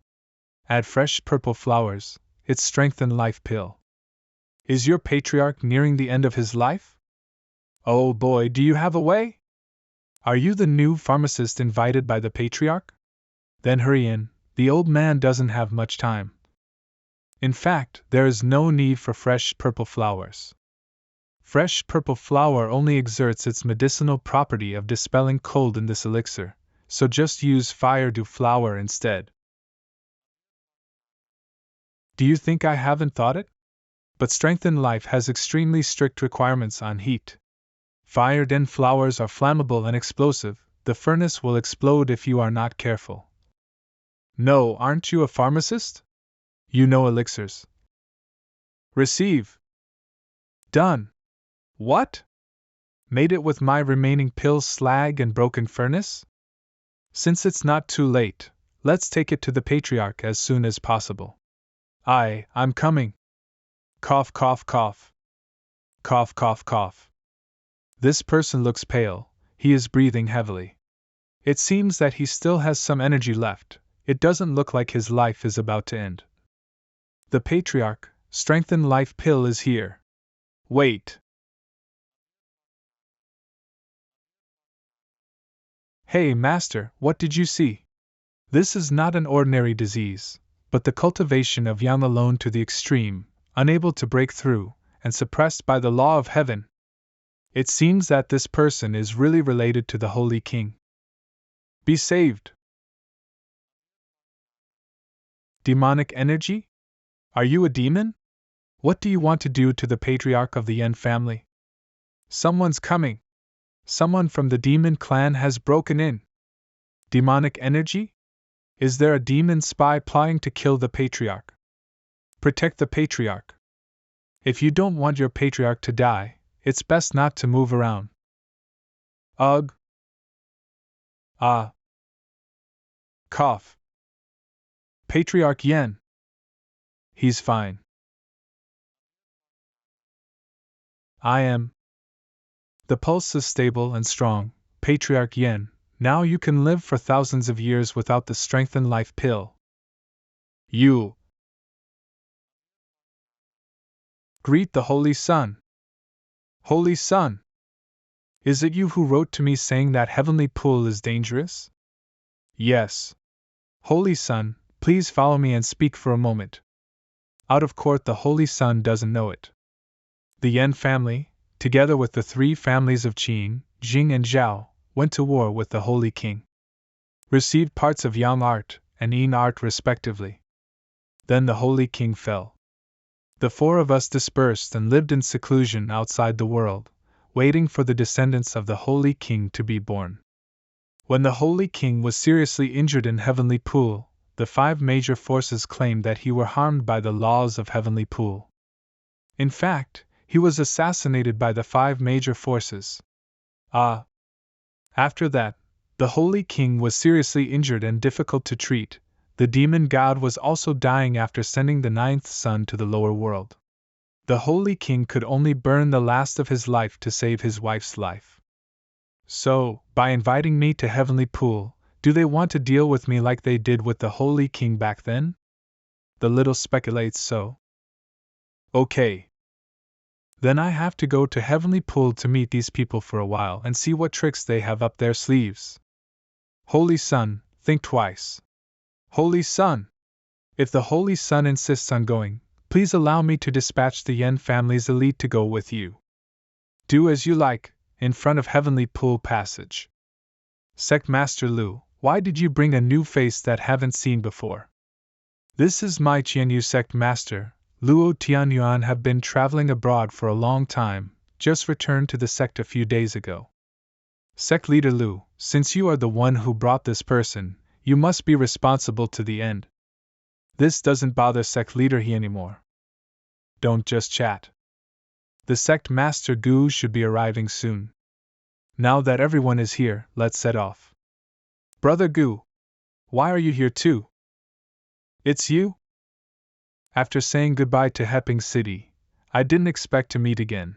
Add fresh purple flowers, it's strength and life pill. Is your patriarch nearing the end of his life? Oh boy, do you have a way? Are you the new pharmacist invited by the patriarch? Then hurry in, the old man doesn't have much time. In fact, there is no need for fresh purple flowers. Fresh purple flower only exerts its medicinal property of dispelling cold in this elixir, so just use fire dew flower instead. Do you think I haven't thought it? But strength in life has extremely strict requirements on heat. Fire den flowers are flammable and explosive, the furnace will explode if you are not careful. No, aren't you a pharmacist? You know elixirs. Receive. Done. What? Made it with my remaining pills, slag, and broken furnace? Since it's not too late, Let's take it to the Patriarch as soon as possible. I'm coming. Cough, cough, cough. Cough, cough, cough. This person looks pale, he is breathing heavily. It seems that he still has some energy left, it doesn't look like his life is about to end. The Patriarch, Strengthened Life Pill is here. Wait. Hey, Master, what did you see? This is not an ordinary disease, but the cultivation of yang alone to the extreme, unable to break through, and suppressed by the law of heaven. It seems that this person is really related to the Holy King. Be saved. Demonic energy? Are you a demon? What do you want to do to the Patriarch of the Yen family? Someone's coming. Someone from the demon clan has broken in. Demonic energy? Is there a demon spy plotting to kill the Patriarch? Protect the Patriarch. If you don't want your Patriarch to die, it's best not to move around. Ugh. Ah. Cough. Patriarch Yen. He's fine. I am. The pulse is stable and strong, Patriarch Yen. Now you can live for thousands of years without the Strengthened Life Pill. You. Greet the Holy Sun. Holy Sun. Is it you who wrote to me saying that heavenly pool is dangerous? Yes. Holy Sun, please follow me and speak for a moment. Out of court, the Holy Sun doesn't know it. The Yen family, together with the three families of Qin, Jing and Zhao, went to war with the Holy King. Received parts of Yang art and Yin art respectively. Then the Holy King fell. The four of us dispersed and lived in seclusion outside the world, waiting for the descendants of the Holy King to be born. When the Holy King was seriously injured in Heavenly Pool, the five major forces claimed that he were harmed by the laws of Heavenly Pool. In fact, he was assassinated by the five major forces. After that, the Holy King was seriously injured and difficult to treat. The demon god was also dying after sending the ninth son to the lower world. The Holy King could only burn the last of his life to save his wife's life. So, by inviting me to Heavenly Pool, do they want to deal with me like they did with the Holy King back then? The little speculates so. Okay. Then I have to go to Heavenly Pool to meet these people for a while and see what tricks they have up their sleeves. Holy Sun, think twice. Holy Sun! If the Holy Sun insists on going, please allow me to dispatch the Yen family's elite to go with you. Do as you like, in front of Heavenly Pool Passage. Sect Master Lu, why did you bring a new face that haven't seen before? This is my Qianyu Sect Master, Luo Tianyuan. Have been traveling abroad for a long time, just returned to the sect a few days ago. Sect Leader Lu, since you are the one who brought this person, you must be responsible to the end. This doesn't bother Sect Leader He anymore. Don't just chat. The Sect Master Gu should be arriving soon. Now that everyone is here, let's set off. Brother Gu, why are you here too? It's you? After saying goodbye to Heping City, I didn't expect to meet again.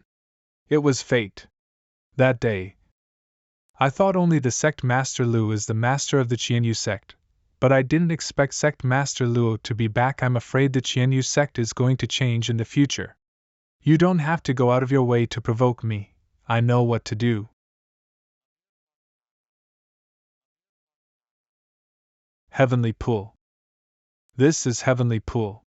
It was fate. That day, I thought only the Sect Master Lu is the master of the Qianyu sect, but I didn't expect Sect Master Luo to be back. I'm afraid the Qianyu sect is going to change in the future. You don't have to go out of your way to provoke me, I know what to do. Heavenly Pool. This is Heavenly Pool.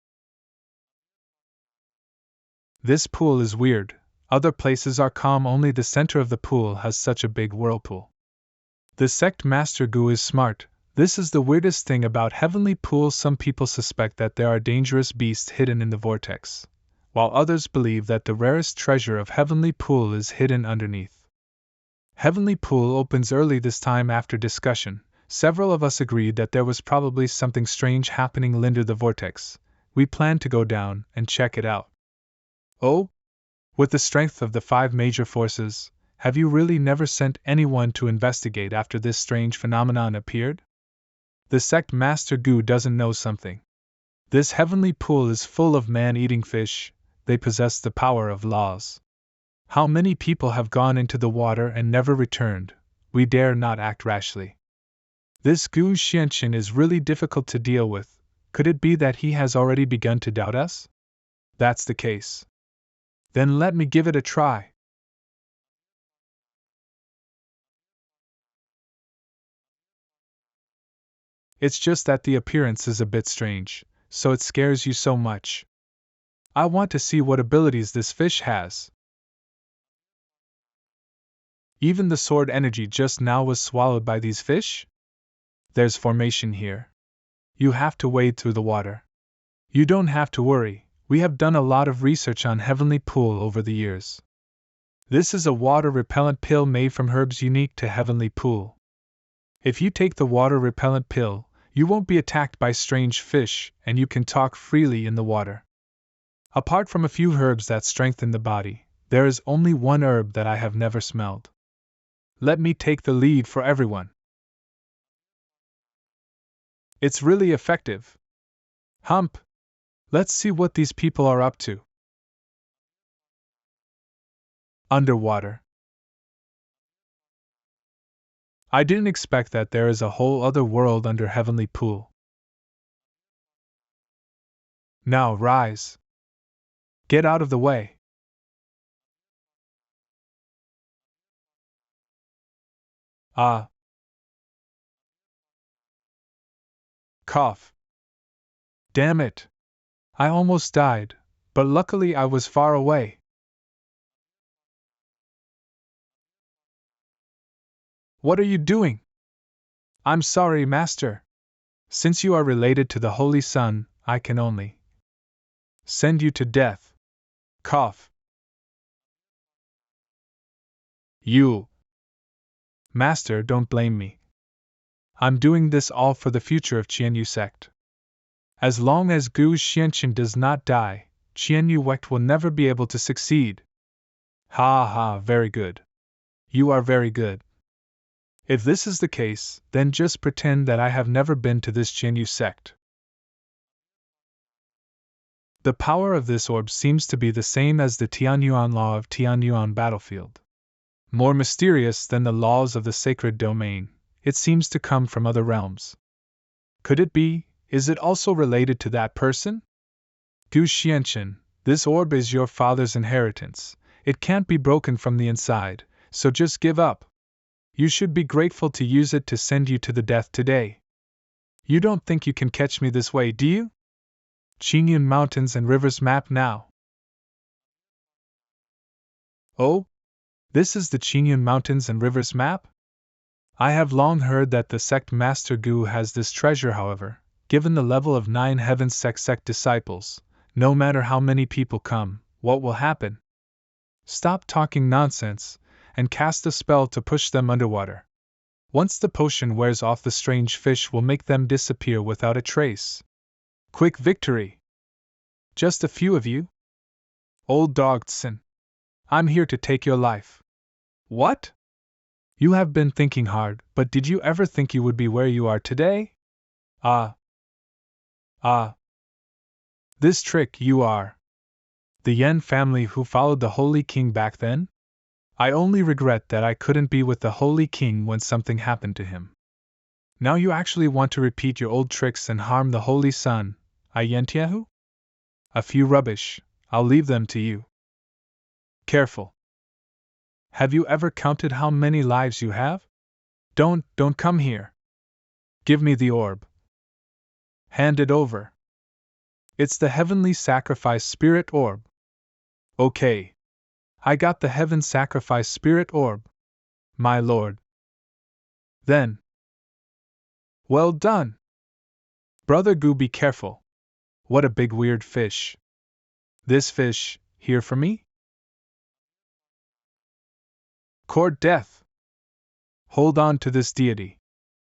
This pool is weird. Other places are calm, only the center of the pool has such a big whirlpool. The Sect Master Gu is smart. This is the weirdest thing about Heavenly Pool. Some people suspect that there are dangerous beasts hidden in the vortex, while others believe that the rarest treasure of Heavenly Pool is hidden underneath. Heavenly Pool opens early this time. After discussion, several of us agreed that there was probably something strange happening under the vortex. We planned to go down and check it out. Oh? With the strength of the five major forces, have you really never sent anyone to investigate after this strange phenomenon appeared? The sect Master Gu doesn't know something. This heavenly pool is full of man-eating fish, they possess the power of laws. How many people have gone into the water and never returned? We dare not act rashly. This Gu Xianqin is really difficult to deal with. Could it be that he has already begun to doubt us? That's the case. Then let me give it a try. It's just that the appearance is a bit strange, so it scares you so much. I want to see what abilities this fish has. Even the sword energy just now was swallowed by these fish? There's formation here. You have to wade through the water. You don't have to worry, we have done a lot of research on Heavenly Pool over the years. This is a water-repellent pill made from herbs unique to Heavenly Pool. If you take the water-repellent pill, you won't be attacked by strange fish and you can talk freely in the water. Apart from a few herbs that strengthen the body, there is only one herb that I have never smelled. Let me take the lead for everyone. It's really effective. Hump! Let's see what these people are up to. Underwater. I didn't expect that there is a whole other world under Heavenly Pool. Now rise. Get out of the way. Ah. Cough. Damn it. I almost died, but luckily I was far away. What are you doing? I'm sorry, Master. Since you are related to the Holy Sun, I can only send you to death. Cough. You. Master, don't blame me. I'm doing this all for the future of Qianyu sect. As long as Gu Xianqin does not die, Qianyu sect will never be able to succeed. Ha ha, very good. You are very good. If this is the case, then just pretend that I have never been to this Qianyu sect. The power of this orb seems to be the same as the Tianyuan law of Tianyuan battlefield. More mysterious than the laws of the sacred domain, it seems to come from other realms. Could it be, is it also related to that person? Gu Xianqin, this orb is your father's inheritance. It can't be broken from the inside, so just give up. You should be grateful to use it to send you to the death today. You don't think you can catch me this way, do you? Qingyun Mountains and Rivers map now. Oh? This is the Qingyun Mountains and Rivers map? I have long heard that the sect Master Gu has this treasure, however, given the level of 9 heaven sect disciples, no matter how many people come, what will happen? Stop talking nonsense, and cast a spell to push them underwater. Once the potion wears off, the strange fish will make them disappear without a trace. Quick victory! Just a few of you? Old Dogson, I'm here to take your life. What? You have been thinking hard, but did you ever think you would be where you are today? Ah. This trick, you are the Yen family who followed the Holy King back then? I only regret that I couldn't be with the Holy King when something happened to him. Now you actually want to repeat your old tricks and harm the Holy Sun, Yentiahu? A few rubbish, I'll leave them to you. Careful. Have you ever counted how many lives you have? Don't come here. Give me the orb. Hand it over. It's the heavenly sacrifice spirit orb. Okay. I got the heaven sacrifice spirit orb, my lord. Then. Well done. Brother Gu, be careful. What a big weird fish. This fish, here for me? Court death. Hold on to this deity.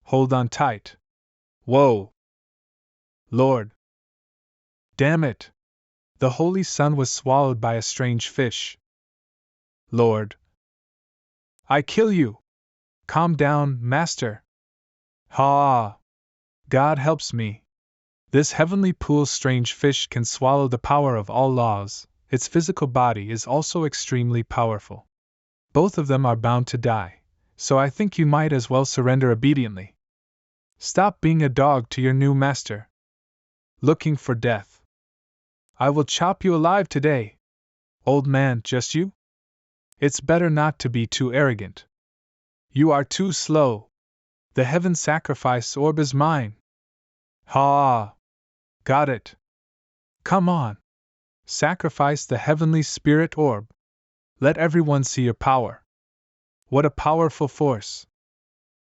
Hold on tight. Whoa. Lord. Damn it. The Holy Sun was swallowed by a strange fish. Lord. I kill you. Calm down, Master. Ha! God helps me. This heavenly pool's strange fish can swallow the power of all laws. Its physical body is also extremely powerful. Both of them are bound to die, so I think you might as well surrender obediently. Stop being a dog to your new master. Looking for death. I will chop you alive today. Old man, just you? It's better not to be too arrogant. You are too slow. The heaven sacrifice orb is mine. Ha! Got it. Come on. Sacrifice the heavenly spirit orb. Let everyone see your power. What a powerful force.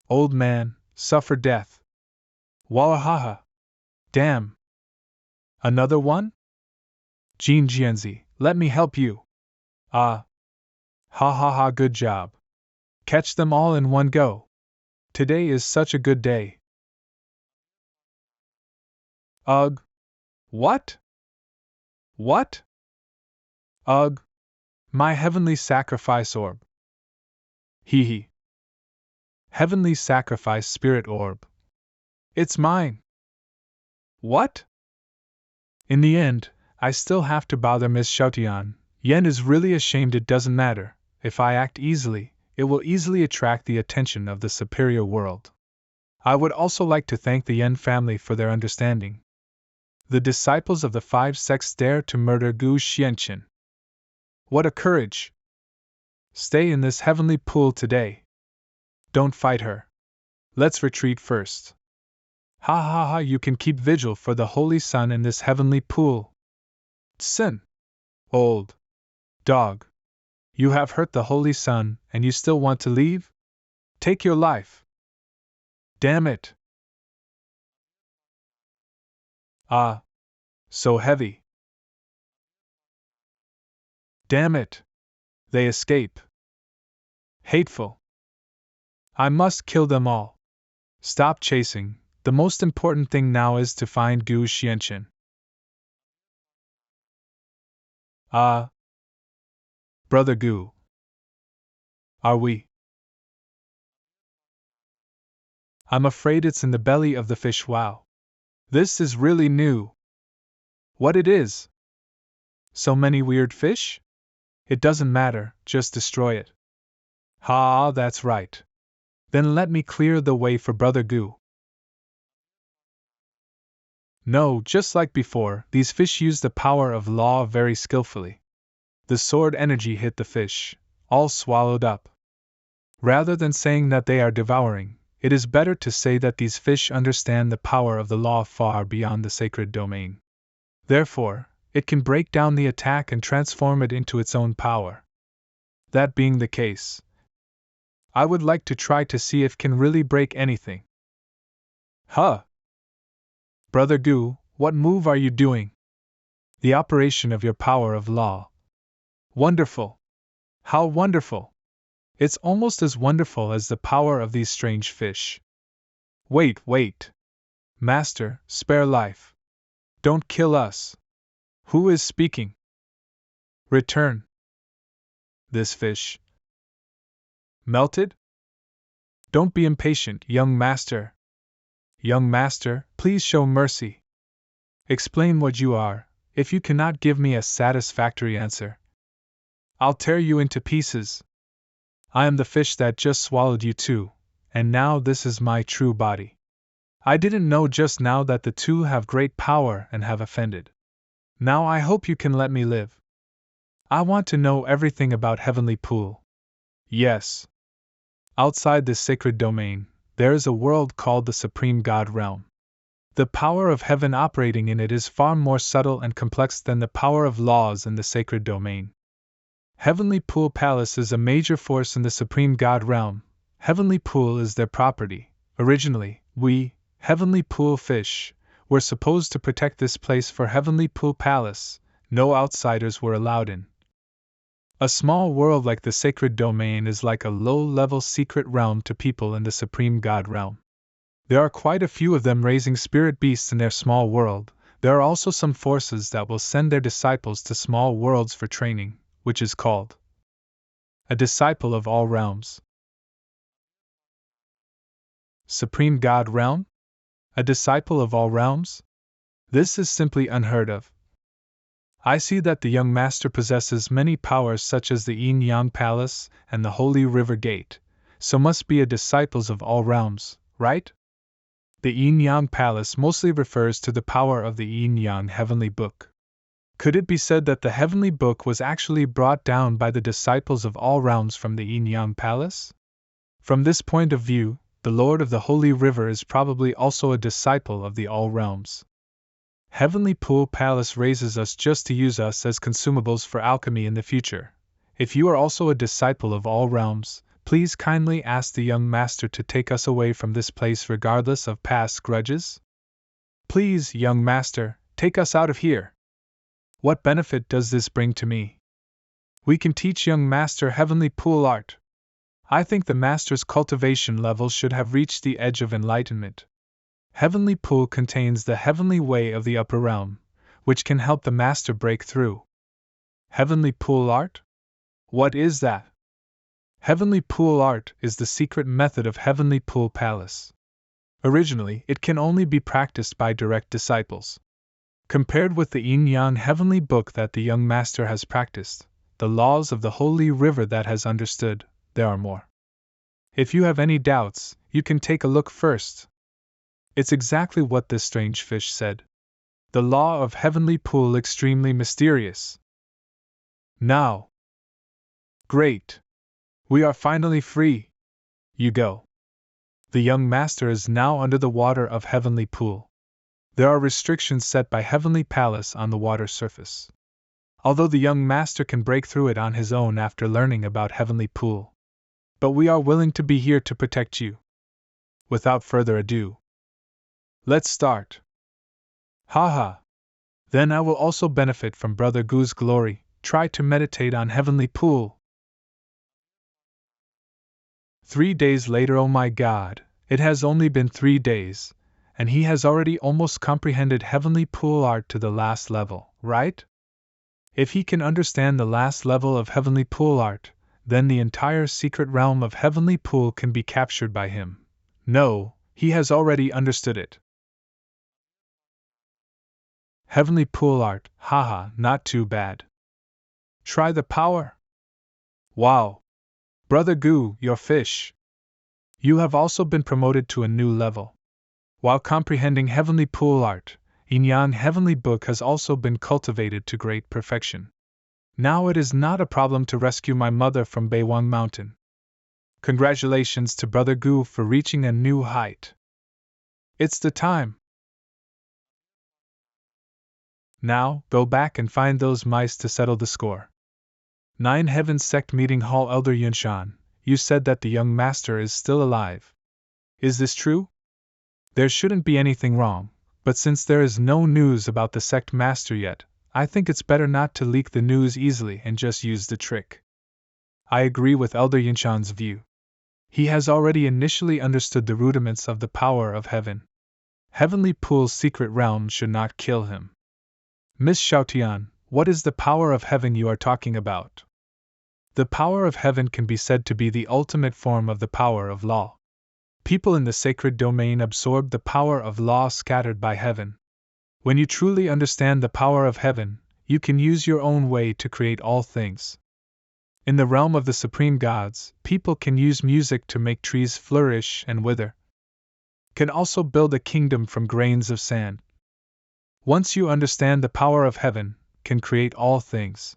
Old man, suffer death. Wahaha. Damn. Another one? Jin Jianzi, let me help you. Ah. Ha ha ha, good job. Catch them all in one go. Today is such a good day. Ugh. What? What? Ugh. My heavenly sacrifice orb. Hee hee. Heavenly sacrifice spirit orb. It's mine. What? In the end, I still have to bother Miss Xiaotian. Yen is really ashamed. It doesn't matter. If I act easily, it will easily attract the attention of the superior world. I would also like to thank the Yen family for their understanding. The disciples of the 5 sects dare to murder Gu Xianqin. What a courage! Stay in this heavenly pool today. Don't fight her. Let's retreat first. Ha ha ha, you can keep vigil for the Holy Sun in this heavenly pool. Sin. Old dog. You have hurt the Holy Sun, and you still want to leave? Take your life. Damn it. Ah. So heavy. Damn it. They escape. Hateful. I must kill them all. Stop chasing. The most important thing now is to find Gu Xianqin. Ah. Brother Gu. Are we? I'm afraid it's in the belly of the fish. Wow. This is really new. What it is? So many weird fish? It doesn't matter, just destroy it. Ha, that's right. Then let me clear the way for Brother Gu. No, just like before, these fish use the power of law very skillfully. The sword energy hit the fish, all swallowed up. Rather than saying that they are devouring, it is better to say that these fish understand the power of the law far beyond the sacred domain. Therefore, it can break down the attack and transform it into its own power. That being the case, I would like to try to see if can really break anything. Huh! Brother Gu, what move are you doing? The operation of your power of law. Wonderful! How wonderful! It's almost as wonderful as the power of these strange fish. Wait! Master, spare life. Don't kill us. Who is speaking? Return. This fish. Melted? Don't be impatient, young master. Young master, please show mercy. Explain what you are, if you cannot give me a satisfactory answer. I'll tear you into pieces. I am the fish that just swallowed you too, and now this is my true body. I didn't know just now that the two have great power and have offended. Now I hope you can let me live. I want to know everything about Heavenly Pool. Yes. Outside this sacred domain, there is a world called the Supreme God Realm. The power of heaven operating in it is far more subtle and complex than the power of laws in the sacred domain. Heavenly Pool Palace is a major force in the Supreme God Realm. Heavenly Pool is their property. Originally, we, Heavenly Pool Fish, were supposed to protect this place for Heavenly Pool Palace. No outsiders were allowed in. A small world like the sacred domain is like a low-level secret realm to people in the Supreme God Realm. There are quite a few of them raising spirit beasts in their small world. There are also some forces that will send their disciples to small worlds for training, which is called a disciple of all realms. Supreme God Realm? A disciple of all realms? This is simply unheard of. I see that the young master possesses many powers such as the Yin-Yang Palace and the Holy River Gate, so must be a disciple of all realms, right? The Yin-Yang Palace mostly refers to the power of the Yin-Yang Heavenly Book. Could it be said that the Heavenly Book was actually brought down by the disciples of all realms from the Yin-Yang Palace? From this point of view, the Lord of the Holy River is probably also a disciple of the All Realms. Heavenly Pool Palace raises us just to use us as consumables for alchemy in the future. If you are also a disciple of all realms, please kindly ask the young master to take us away from this place regardless of past grudges. Please, young master, take us out of here. What benefit does this bring to me? We can teach young master Heavenly Pool art. I think the master's cultivation level should have reached the edge of enlightenment. Heavenly Pool contains the heavenly way of the upper realm, which can help the master break through. Heavenly Pool art? What is that? Heavenly Pool art is the secret method of Heavenly Pool Palace. Originally, it can only be practiced by direct disciples. Compared with the Yin-Yang Heavenly Book that the young master has practiced, the laws of the Holy River that has understood, there are more. If you have any doubts, you can take a look first. It's exactly what this strange fish said. The law of Heavenly Pool extremely mysterious. Now. Great. We are finally free. You go. The young master is now under the water of Heavenly Pool. There are restrictions set by Heavenly Palace on the water surface. Although the young master can break through it on his own after learning about Heavenly Pool. But we are willing to be here to protect you. Without further ado, let's start. Haha. Then I will also benefit from Brother Gu's glory. Try to meditate on Heavenly Pool. 3 days later, oh my God, it has only been 3 days, and he has already almost comprehended Heavenly Pool art to the last level, right? If he can understand the last level of Heavenly Pool art, then the entire secret realm of Heavenly Pool can be captured by him. No, he has already understood it. Heavenly Pool art, haha, not too bad. Try the power. Wow. Brother Gu, your fish. You have also been promoted to a new level. While comprehending Heavenly Pool art, Yin-Yang Heavenly Book has also been cultivated to great perfection. Now it is not a problem to rescue my mother from Beiwang Mountain. Congratulations to Brother Gu for reaching a new height. It's the time. Now, go back and find those mice to settle the score. 9 Heavens Sect Meeting Hall. Elder Yunshan, you said that the young master is still alive. Is this true? There shouldn't be anything wrong, but since there is no news about the sect master yet, I think it's better not to leak the news easily and just use the trick. I agree with Elder Yunshan's view. He has already initially understood the rudiments of the power of heaven. Heavenly Pool's secret realm should not kill him. Miss Xiaotian, what is the power of heaven you are talking about? The power of heaven can be said to be the ultimate form of the power of law. People in the sacred domain absorb the power of law scattered by heaven. When you truly understand the power of heaven, you can use your own way to create all things. In the realm of the supreme gods, people can use music to make trees flourish and wither. Can also build a kingdom from grains of sand. Once you understand the power of heaven, can create all things.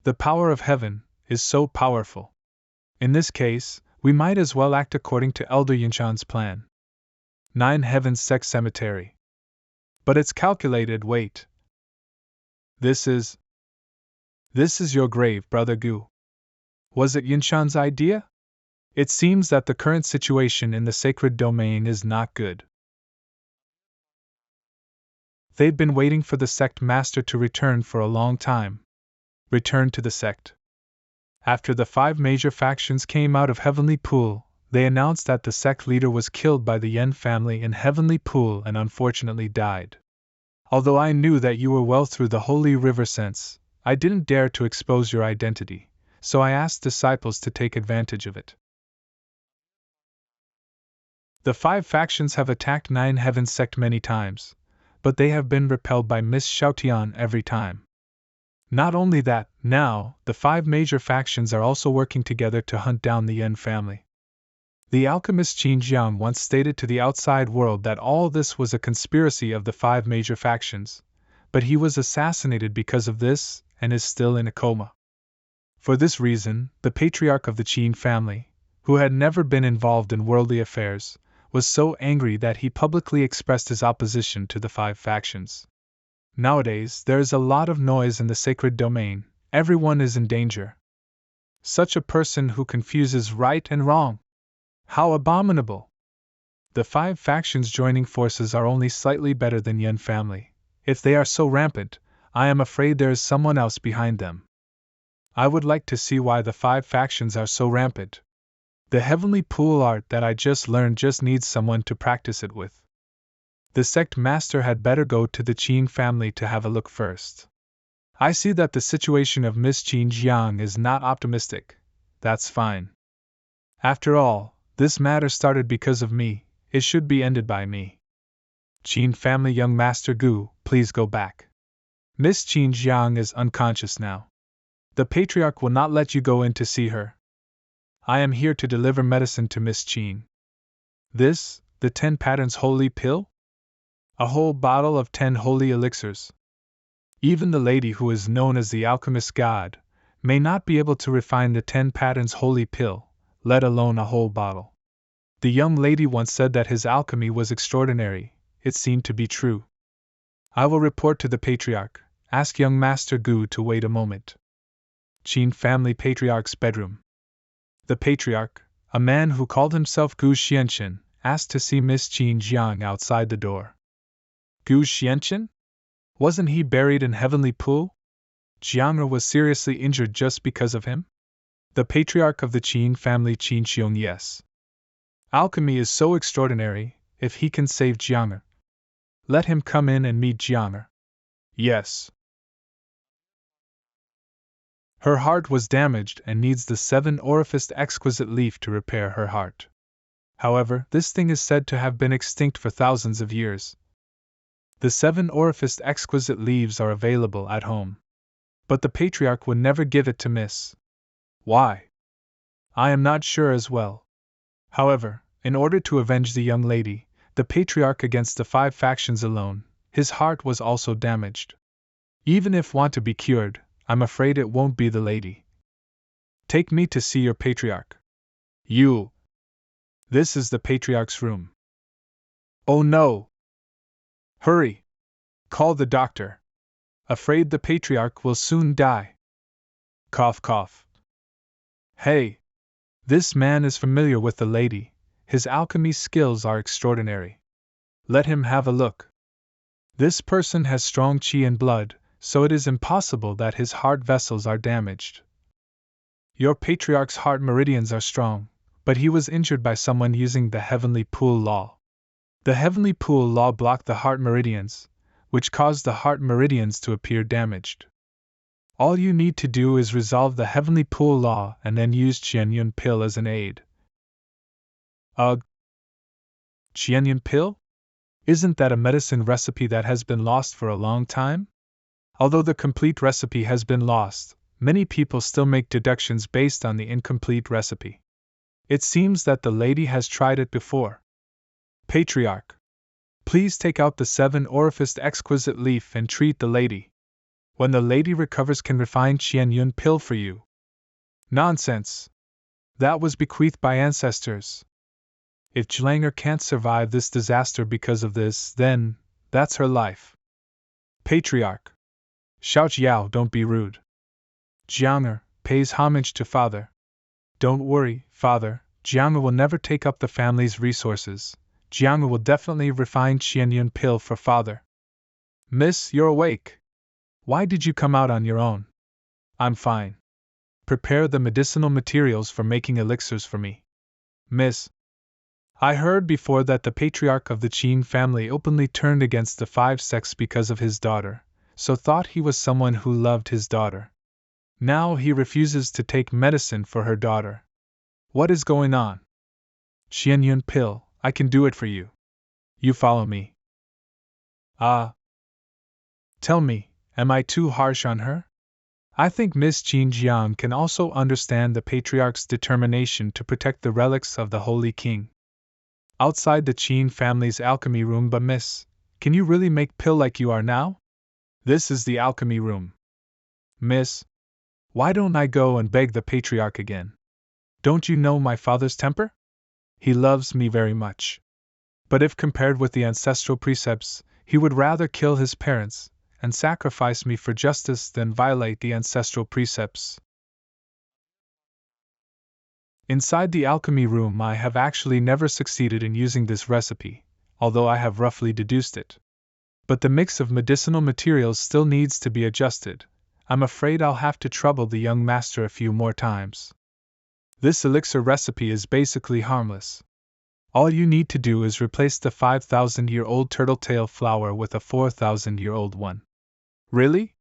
The power of heaven is so powerful. In this case, we might as well act according to Elder Yunshan's plan. 9 Heavens Sect Cemetery. But it's calculated, wait. This is your grave, Brother Gu. Was it Yunshan's idea? It seems that the current situation in the sacred domain is not good. They've been waiting for the sect master to return for a long time. Return to the sect. After the 5 major factions came out of Heavenly Pool, they announced that the sect leader was killed by the Yen family in Heavenly Pool and unfortunately died. Although I knew that you were well through the Holy River sense, I didn't dare to expose your identity, so I asked disciples to take advantage of it. The 5 factions have attacked 9 Heaven sect many times, but they have been repelled by Miss Xiaotian every time. Not only that, now, the 5 major factions are also working together to hunt down the Yin family. The alchemist Qin Jiang once stated to the outside world that all this was a conspiracy of the 5 major factions, but he was assassinated because of this and is still in a coma. For this reason, the patriarch of the Qin family, who had never been involved in worldly affairs, was so angry that he publicly expressed his opposition to the 5 factions. Nowadays, there is a lot of noise in the sacred domain, everyone is in danger. Such a person who confuses right and wrong. How abominable! The 5 factions joining forces are only slightly better than Yin family. If they are so rampant, I am afraid there is someone else behind them. I would like to see why the 5 factions are so rampant. The heavenly pool art that I just learned just needs someone to practice it with. The sect master had better go to the Qin family to have a look first. I see that the situation of Miss Qin Jiang is not optimistic. That's fine. After all, this matter started because of me, it should be ended by me. Qin family young Master Gu, please go back. Miss Qin Jiang is unconscious now. The patriarch will not let you go in to see her. I am here to deliver medicine to Miss Qin. This, the 10 patterns holy pill? A whole bottle of 10 holy elixirs. Even the lady who is known as the alchemist god may not be able to refine the 10 patterns holy pill, let alone a whole bottle. The young lady once said that his alchemy was extraordinary, it seemed to be true. I will report to the patriarch, ask young Master Gu to wait a moment. Qin family patriarch's bedroom. The patriarch, a man who called himself Gu Xianqian, asked to see Miss Qin Jiang outside the door. Gu Xianqian? Wasn't he buried in heavenly pool? Jiang was seriously injured just because of him? The patriarch of the Qin family Qin Xiong, yes. Alchemy is so extraordinary, if he can save Jiang. Let him come in and meet Jiang. Yes. Her heart was damaged and needs the 7-orifaced exquisite leaf to repair her heart. However, this thing is said to have been extinct for thousands of years. The 7-orifaced exquisite leaves are available at home. But the patriarch would never give it to Miss. Why? I am not sure as well. However, in order to avenge the young lady, the patriarch against the 5 factions alone, his heart was also damaged. Even if want to be cured, I'm afraid it won't be the lady. Take me to see your patriarch. You. This is the patriarch's room. Oh no! Hurry! Call the doctor. Afraid the patriarch will soon die. Cough cough. Hey! This man is familiar with the lady, his alchemy skills are extraordinary. Let him have a look. This person has strong qi and blood, so it is impossible that his heart vessels are damaged. Your patriarch's heart meridians are strong, but he was injured by someone using the heavenly pool law. The heavenly pool law blocked the heart meridians, which caused the heart meridians to appear damaged. All you need to do is resolve the heavenly pool law and then use Qianyun pill as an aid. Ugh! Qianyun pill? Isn't that a medicine recipe that has been lost for a long time? Although the complete recipe has been lost, many people still make deductions based on the incomplete recipe. It seems that the lady has tried it before. Patriarch, please take out the 7-orifaced exquisite leaf and treat the lady. When the lady recovers, can refine Qianyun pill for you. Nonsense! That was bequeathed by ancestors. If Zhlanger can't survive this disaster because of this, then that's her life. Patriarch. Xiaoyao, don't be rude. Jiang pays homage to father. Don't worry, father, Jiang will never take up the family's resources. Jiang will definitely refine Qianyun pill for father. Miss, you're awake. Why did you come out on your own? I'm fine. Prepare the medicinal materials for making elixirs for me. Miss. I heard before that the patriarch of the Qin family openly turned against the 5 sects because of his daughter, so thought he was someone who loved his daughter. Now he refuses to take medicine for her daughter. What is going on? Qianyun pill, I can do it for you. You follow me? Ah. Tell me, am I too harsh on her? I think Miss Qin Jiang can also understand the patriarch's determination to protect the relics of the Holy King. Outside the Qin family's alchemy room, but miss, can you really make pill like you are now? This is the alchemy room. Miss, why don't I go and beg the patriarch again? Don't you know my father's temper? He loves me very much. But if compared with the ancestral precepts, he would rather kill his parents and sacrifice me for justice than violate the ancestral precepts. Inside the alchemy room, I have actually never succeeded in using this recipe, although I have roughly deduced it. But the mix of medicinal materials still needs to be adjusted. I'm afraid I'll have to trouble the young master a few more times. This elixir recipe is basically harmless. All you need to do is replace the 5,000-year-old turtle-tail flower with a 4,000-year-old one. Really?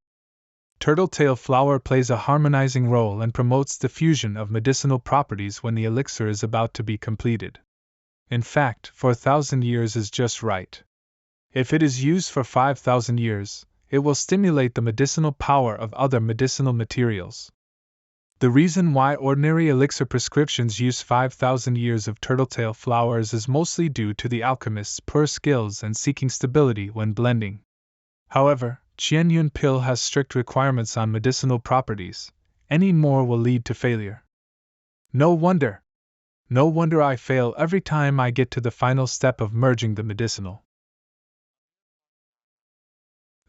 Turtle-tail flower plays a harmonizing role and promotes the fusion of medicinal properties when the elixir is about to be completed. In fact, 4,000 years is just right. If it is used for 5,000 years, it will stimulate the medicinal power of other medicinal materials. The reason why ordinary elixir prescriptions use 5,000 years of turtle-tail flowers is mostly due to the alchemist's poor skills and seeking stability when blending. However, Qianyun pill has strict requirements on medicinal properties. Any more will lead to failure. No wonder I fail every time I get to the final step of merging the medicinal.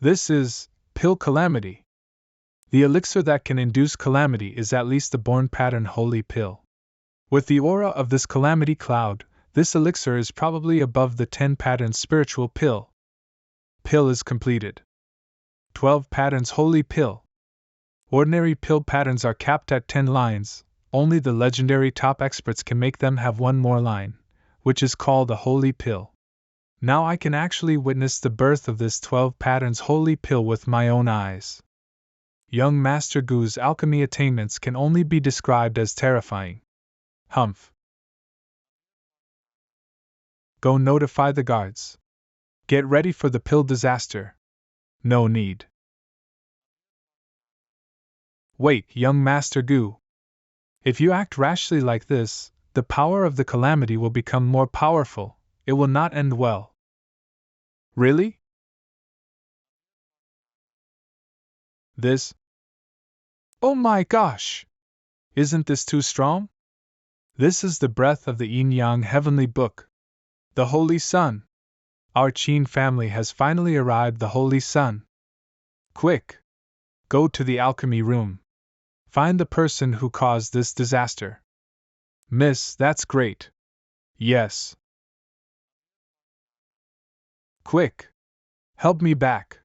This is pill calamity. The elixir that can induce calamity is at least the born pattern holy pill. With the aura of this calamity cloud, this elixir is probably above the 10 pattern spiritual pill. Pill is completed. 12 patterns holy pill. Ordinary pill patterns are capped at 10 lines, only the legendary top experts can make them have one more line, which is called a holy pill. Now I can actually witness the birth of this 12 patterns holy pill with my own eyes. Young Master Gu's alchemy attainments can only be described as terrifying. Humph. Go notify the guards. Get ready for the pill disaster. No need. Wait, young Master Gu. If you act rashly like this, the power of the calamity will become more powerful. It will not end well. Really? This? Oh my gosh! Isn't this too strong? This is the breath of the Yin-Yang Heavenly Book. The Holy Sun. Our Qin family has finally arrived, the Holy Sun. Quick! Go to the alchemy room. Find the person who caused this disaster. Miss, that's great. Yes. Quick! Help me back.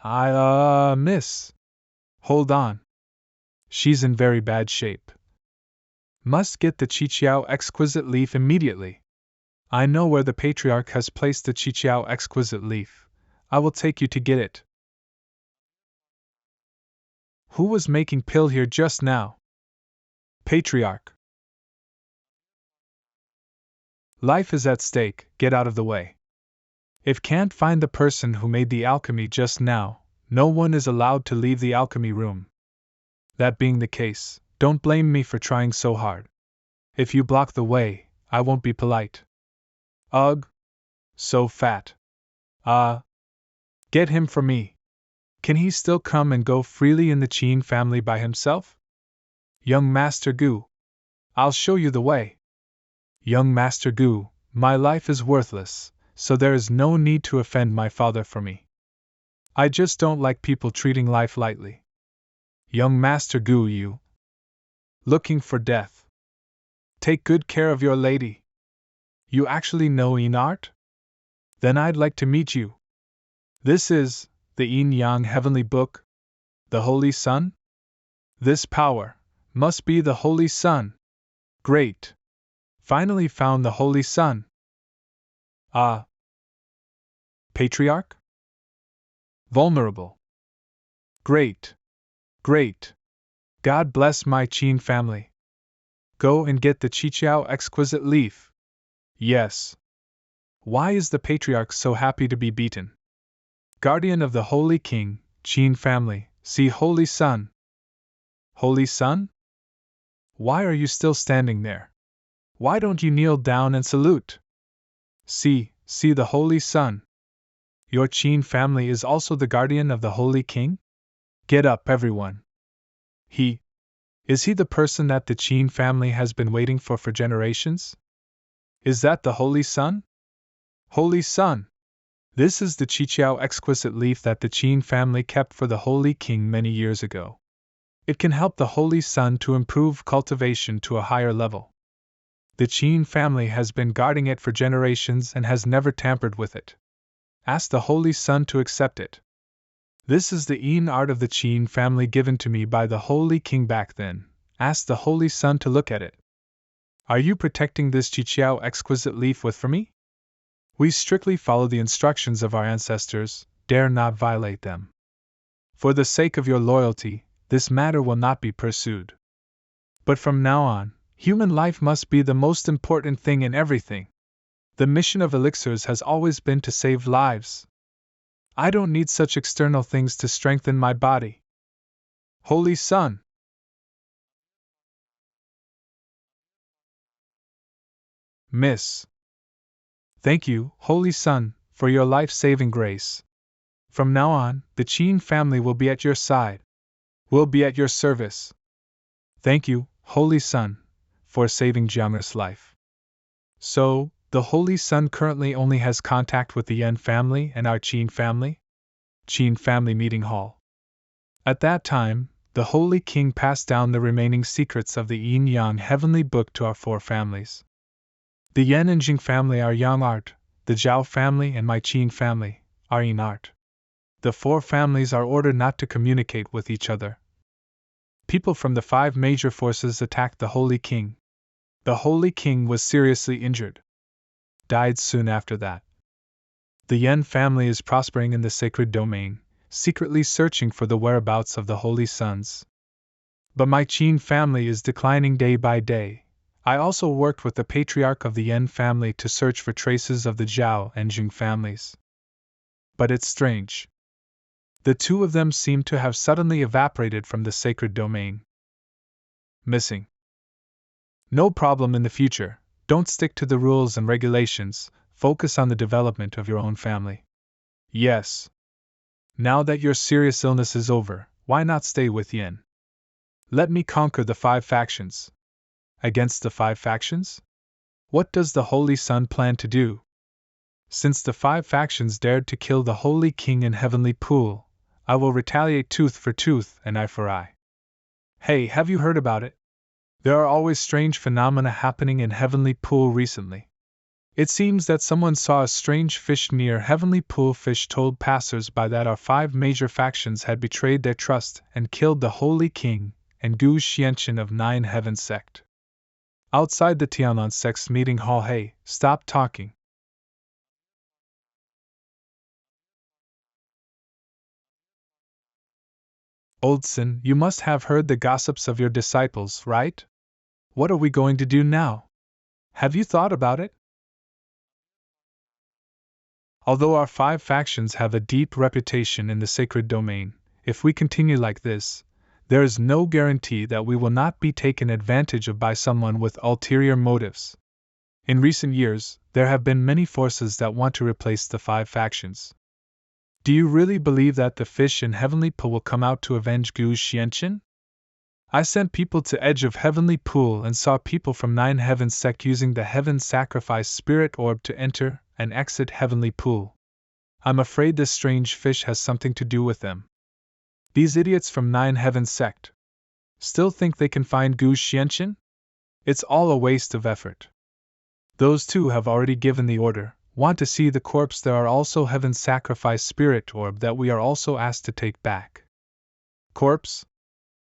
Miss. Hold on. She's in very bad shape. Must get the Xiaoyao exquisite leaf immediately. I know where the patriarch has placed the Xiaoyao exquisite leaf. I will take you to get it. Who was making pill here just now? Patriarch. Life is at stake, get out of the way. If can't find the person who made the alchemy just now, no one is allowed to leave the alchemy room. That being the case, don't blame me for trying so hard. If you block the way, I won't be polite. Ugh! So fat. Get him for me. Can he still come and go freely in the Qin family by himself? Young Master Gu. I'll show you the way. Young Master Gu, my life is worthless, so there is no need to offend my father for me. I just don't like people treating life lightly. Young Master Gu, you. Looking for death. Take good care of your lady. You actually know Yin art? Then I'd like to meet you. This is the Yin-Yang Heavenly Book? The Holy Sun? This power must be the Holy Sun. Great. Finally found the Holy Sun. Patriarch? Vulnerable. Great. Great. God bless my Qin family. Go and get the Xiaoyao exquisite leaf. Yes. Why is the patriarch so happy to be beaten? Guardian of the Holy King, Qin family, see Holy Sun. Holy Sun? Why are you still standing there? Why don't you kneel down and salute? See the Holy Sun. Your Qin family is also the guardian of the Holy King? Get up, everyone. Is he the person that the Qin family has been waiting for generations? Is that the Holy Sun? Holy Sun! This is the Xiaoyao exquisite leaf that the Qin family kept for the Holy King many years ago. It can help the Holy Sun to improve cultivation to a higher level. The Qin family has been guarding it for generations and has never tampered with it. Ask the Holy Sun to accept it. This is the Yin art of the Qin family given to me by the Holy King back then. Ask the Holy Sun to look at it. Are you protecting this Xiaoyao exquisite leaf for me? We strictly follow the instructions of our ancestors, dare not violate them. For the sake of your loyalty, this matter will not be pursued. But from now on, human life must be the most important thing in everything. The mission of elixirs has always been to save lives. I don't need such external things to strengthen my body. Holy Sun! Miss. Thank you, Holy Sun, for your life-saving grace. From now on, the Qin family will be at your side. Will be at your service. Thank you, Holy Sun, for saving Jiang's life. So, the Holy Sun currently only has contact with the Yan family and our Qin family? Qin family meeting hall. At that time, the Holy King passed down the remaining secrets of the Yin-Yang heavenly book to our 4 families. The Yan and Jing family are Yang art, the Zhao family and my Qin family are Yin art. The 4 families are ordered not to communicate with each other. People from the 5 major forces attacked the Holy King. The Holy King was seriously injured. Died soon after that. The Yan family is prospering in the sacred domain, secretly searching for the whereabouts of the Holy Sons. But my Qin family is declining day by day. I also worked with the patriarch of the Yan family to search for traces of the Zhao and Jing families. But it's strange. The 2 of them seem to have suddenly evaporated from the sacred domain. Missing. No problem in the future. Don't stick to the rules and regulations, focus on the development of your own family. Yes. Now that your serious illness is over, why not stay with Yin? Let me conquer the 5 factions. Against the 5 factions? What does the Holy Sun plan to do? Since the 5 factions dared to kill the Holy King in Heavenly Pool, I will retaliate tooth for tooth and eye for eye. Hey, have you heard about it? There are always strange phenomena happening in Heavenly Pool recently. It seems that someone saw a strange fish near Heavenly Pool. Fish told passers-by that our 5 major factions had betrayed their trust and killed the Holy King and Gu Xianqian of 9 Heaven sect. Outside the Tianlan sect's meeting hall. Hey, stop talking. Old Sin, you must have heard the gossips of your disciples, right? What are we going to do now? Have you thought about it? Although our 5 factions have a deep reputation in the sacred domain, if we continue like this, there is no guarantee that we will not be taken advantage of by someone with ulterior motives. In recent years, there have been many forces that want to replace the 5 factions. Do you really believe that the fish in Heavenly Pool will come out to avenge Gu Xianqian? I sent people to edge of Heavenly Pool and saw people from 9 Heaven sect using the Heaven Sacrifice Spirit Orb to enter and exit Heavenly Pool. I'm afraid this strange fish has something to do with them. These idiots from 9 Heaven sect still think they can find Gu Xianqian? It's all a waste of effort. Those 2 have already given the order. Want to see the corpse? There are also Heaven Sacrifice Spirit Orb that we are also asked to take back. Corpse?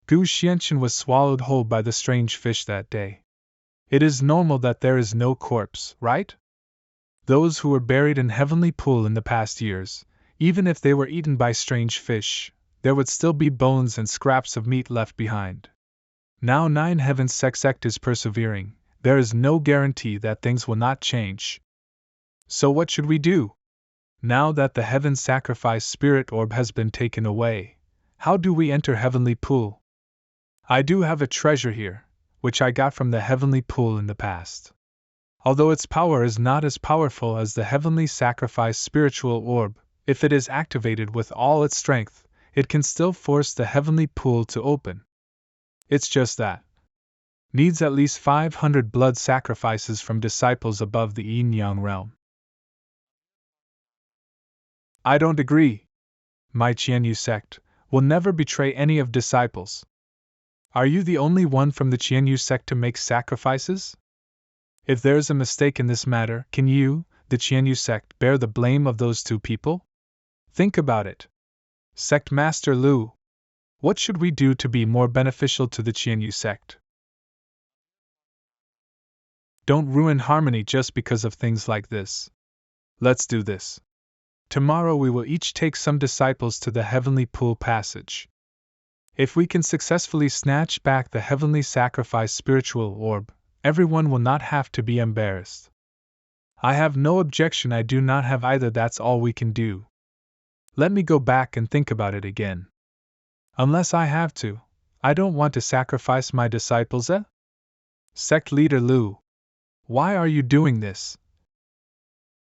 Gu Xianqian was swallowed whole by the strange fish that day. It is normal that there is no corpse, right? Those who were buried in Heavenly Pool in the past years, even if they were eaten by strange fish, there would still be bones and scraps of meat left behind. Now 9 Heaven sect is persevering. There is no guarantee that things will not change. So what should we do? Now that the heaven sacrifice spirit orb has been taken away, how do we enter heavenly pool? I do have a treasure here, which I got from the heavenly pool in the past. Although its power is not as powerful as the heavenly sacrifice spiritual orb, if it is activated with all its strength, it can still force the heavenly pool to open. It's just that. Needs at least 500 blood sacrifices from disciples above the yin-yang realm. I don't agree. My Qianyu sect will never betray any of disciples. Are you the only one from the Qianyu sect to make sacrifices? If there's a mistake in this matter, can you, the Qianyu sect, bear the blame of those two people? Think about it. Sect Master Lu, what should we do to be more beneficial to the Qianyu sect? Don't ruin harmony just because of things like this. Let's do this. Tomorrow we will each take some disciples to the heavenly pool passage. If we can successfully snatch back the heavenly sacrifice spiritual orb, everyone will not have to be embarrassed. I have no objection, I do not have either, that's all we can do. Let me go back and think about it again. Unless I have to, I don't want to sacrifice my disciples, eh? Sect leader Lu, why are you doing this?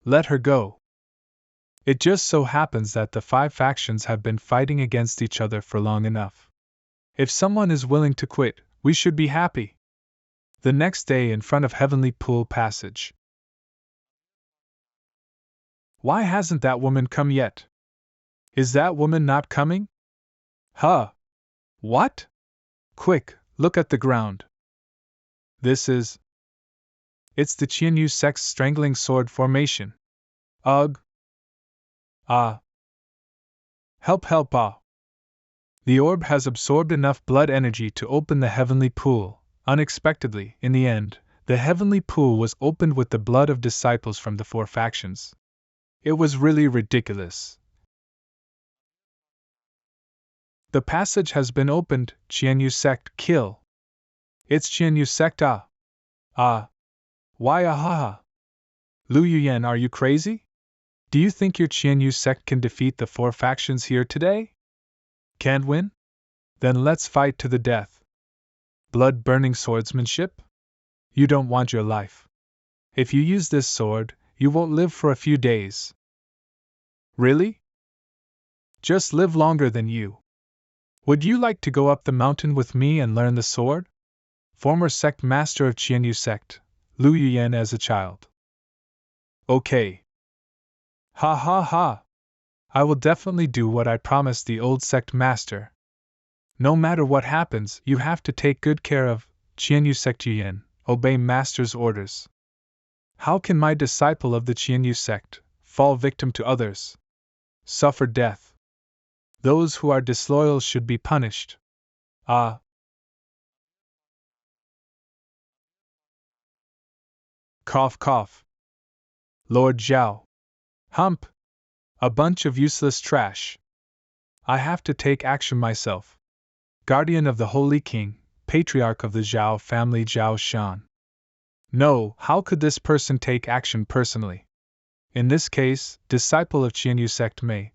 Let her go. It just so happens that the 5 factions have been fighting against each other for long enough. If someone is willing to quit, we should be happy. The next day in front of Heavenly Pool Passage. Why hasn't that woman come yet? Is that woman not coming? Huh? What? Quick, look at the ground. This is... It's the Qianyu sect's strangling sword formation. Ugh. Ah. Help, help, ah. The orb has absorbed enough blood energy to open the heavenly pool. Unexpectedly, in the end, the heavenly pool was opened with the blood of disciples from the 4 factions. It was really ridiculous. The passage has been opened, Qianyu sect, kill. It's Qianyu sect, ah. Ah. Why ahaha? Lu Yuyan, are you crazy? Do you think your Qianyu sect can defeat the 4 factions here today? Can't win? Then let's fight to the death. Blood-burning swordsmanship? You don't want your life. If you use this sword, you won't live for a few days. Really? Just live longer than you. Would you like to go up the mountain with me and learn the sword? Former sect master of Qianyu sect, Lu Yuyan as a child. Okay. Ha ha ha. I will definitely do what I promised the old sect master. No matter what happens, you have to take good care of Qianyu sect Yuyan, obey master's orders. How can my disciple of the Qianyu sect fall victim to others? Suffer death. Those who are disloyal should be punished. Ah. Cough, cough. Lord Zhao. Hump. A bunch of useless trash. I have to take action myself. Guardian of the Holy King, Patriarch of the Zhao family Zhao Shan. No, how could this person take action personally? In this case, disciple of Qianyu sect may.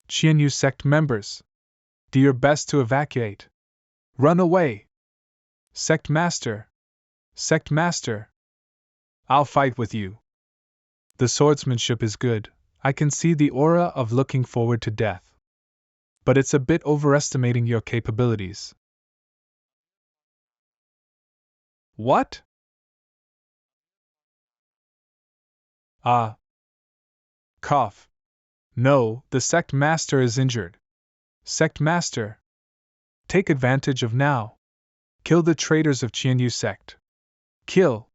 Qianyu sect members, do your best to evacuate. Run away. Sect master. Sect master. I'll fight with you. The swordsmanship is good, I can see the aura of looking forward to death. But it's a bit overestimating your capabilities. What? Ah. Cough. No, the sect master is injured. Sect master. Take advantage of now. Kill the traitors of Qianyu sect. Kill.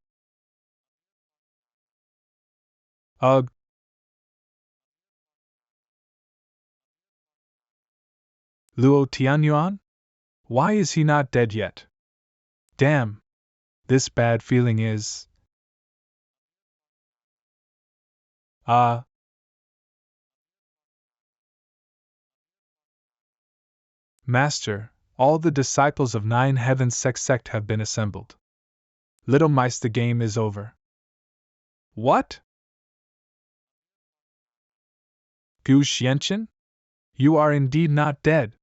Ugh. Luo Tianyuan? Why is he not dead yet? Damn. This bad feeling is... Ah. Master, all the disciples of 9 Heavens sect have been assembled. Little mice, the game is over. What? Gu Xianchen? You are indeed not dead.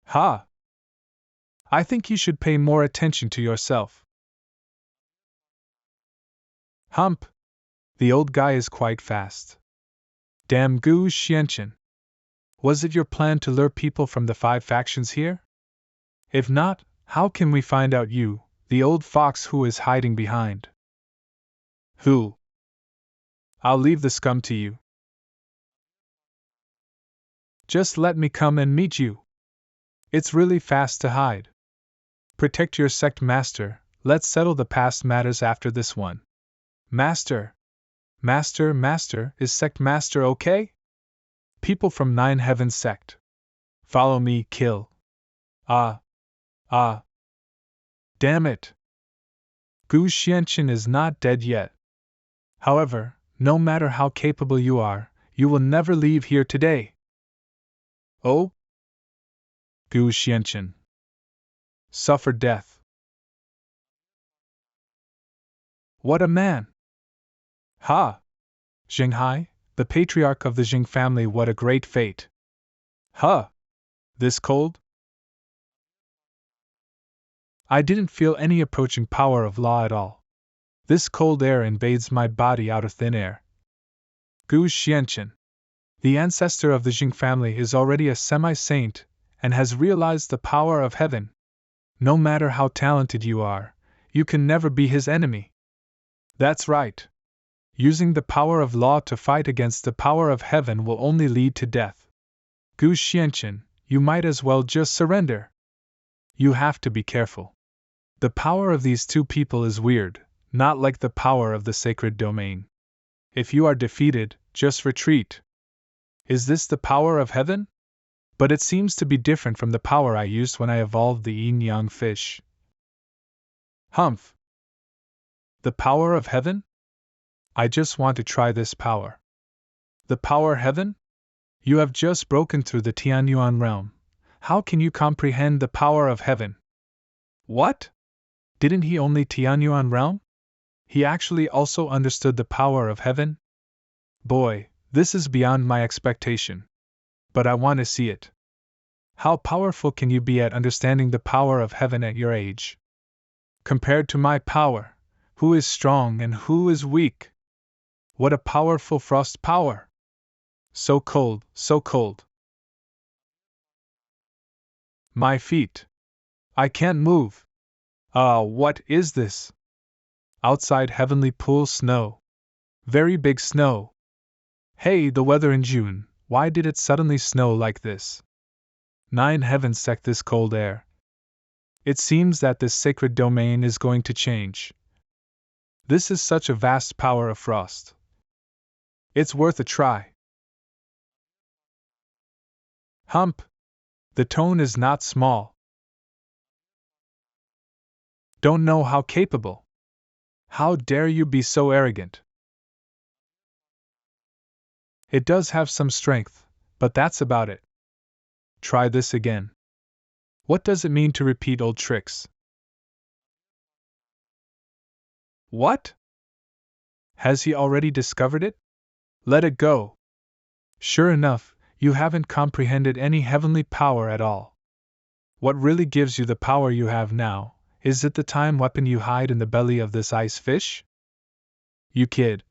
Ha! I think you should pay more attention to yourself. Hump! The old guy is quite fast. Damn Gu Xianchen. Was it your plan to lure people from the 5 factions here? If not, how can we find out you, the old fox who is hiding behind? Who? I'll leave the scum to you. Just let me come and meet you. It's really fast to hide. Protect your sect, master. Let's settle the past matters after this one. Master. Master, is sect master okay? People from 9 Heavens sect. Follow me, kill. Ah. Damn it. Gu Xianchen is not dead yet. However, no matter how capable you are, you will never leave here today. Oh? Gu Xianchen. Suffer death. What a man! Ha! Xinghai, the patriarch of the Jing family, what a great fate! Huh! This cold? I didn't feel any approaching power of law at all. This cold air invades my body out of thin air. Gu Xianchen, the ancestor of the Jing family, is already a semi-saint and has realized the power of heaven. No matter how talented you are, you can never be his enemy. That's right. Using the power of law to fight against the power of heaven will only lead to death. Gu Xianchen, you might as well just surrender. You have to be careful. The power of these 2 people is weird, not like the power of the sacred domain. If you are defeated, just retreat. Is this the power of heaven? But it seems to be different from the power I used when I evolved the yin-yang fish. Humph! The power of heaven? I just want to try this power. The power heaven? You have just broken through the Tianyuan realm. How can you comprehend the power of heaven? What? Didn't he only Tianyuan realm? He actually also understood the power of heaven? Boy, this is beyond my expectation. But I want to see it. How powerful can you be at understanding the power of heaven at your age? Compared to my power, who is strong and who is weak? What a powerful frost power! So cold, so cold. My feet. I can't move. What is this? Outside heavenly pool snow. Very big snow. Hey, the weather in June, why did it suddenly snow like this? 9 Heavens sect, this cold air. It seems that this sacred domain is going to change. This is such a vast power of frost. It's worth a try. Hump! The tone is not small. Don't know how capable. How dare you be so arrogant? It does have some strength, but that's about it. Try this again. What does it mean to repeat old tricks? What? Has he already discovered it? Let it go. Sure enough, you haven't comprehended any heavenly power at all. What really gives you the power you have now? Is it the time weapon you hide in the belly of this ice fish? You kid.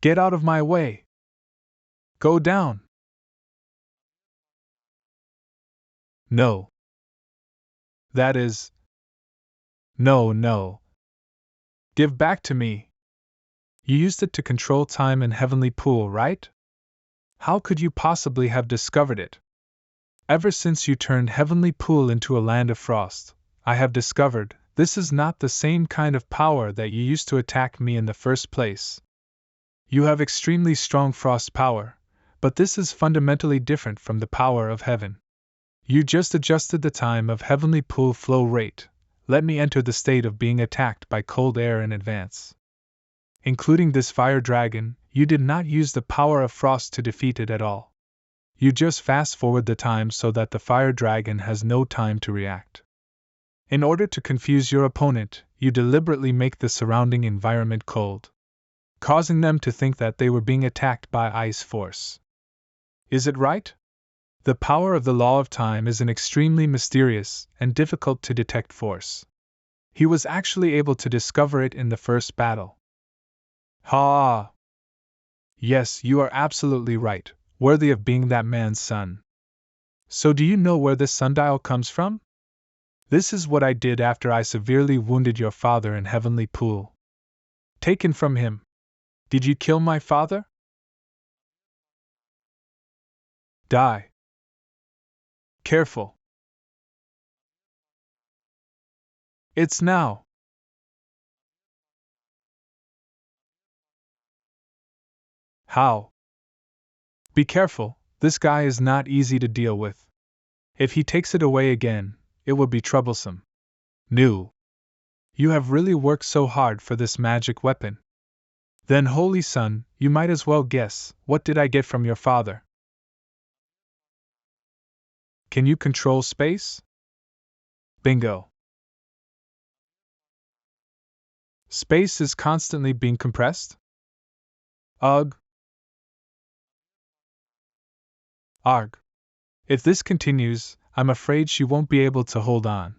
Get out of my way. Go down. No. That is. No. Give back to me. You used it to control time in Heavenly Pool, right? How could you possibly have discovered it? Ever since you turned Heavenly Pool into a land of frost, I have discovered this is not the same kind of power that you used to attack me in the first place. You have extremely strong frost power, but this is fundamentally different from the power of heaven. You just adjusted the time of Heavenly Pool flow rate. Let me enter the state of being attacked by cold air in advance. Including this fire dragon, you did not use the power of frost to defeat it at all. You just fast forward the time so that the fire dragon has no time to react. In order to confuse your opponent, you deliberately make the surrounding environment cold. causing them to think that they were being attacked by ice force. Is it right? The power of the law of time is an extremely mysterious and difficult to detect force. He was actually able to discover it in the first battle. Ha! Yes, you are absolutely right, worthy of being that man's son. So do you know where this sundial comes from? This is what I did after I severely wounded your father in Heavenly Pool. Taken from him. Did you kill my father? Die. Careful. It's now. How? Be careful, this guy is not easy to deal with. If he takes it away again, it will be troublesome. Nu. You have really worked so hard for this magic weapon. Then, Holy Son, you might as well guess, what did I get from your father? Can you control space? Bingo. Space is constantly being compressed? Ugh. Arg. If this continues, I'm afraid she won't be able to hold on.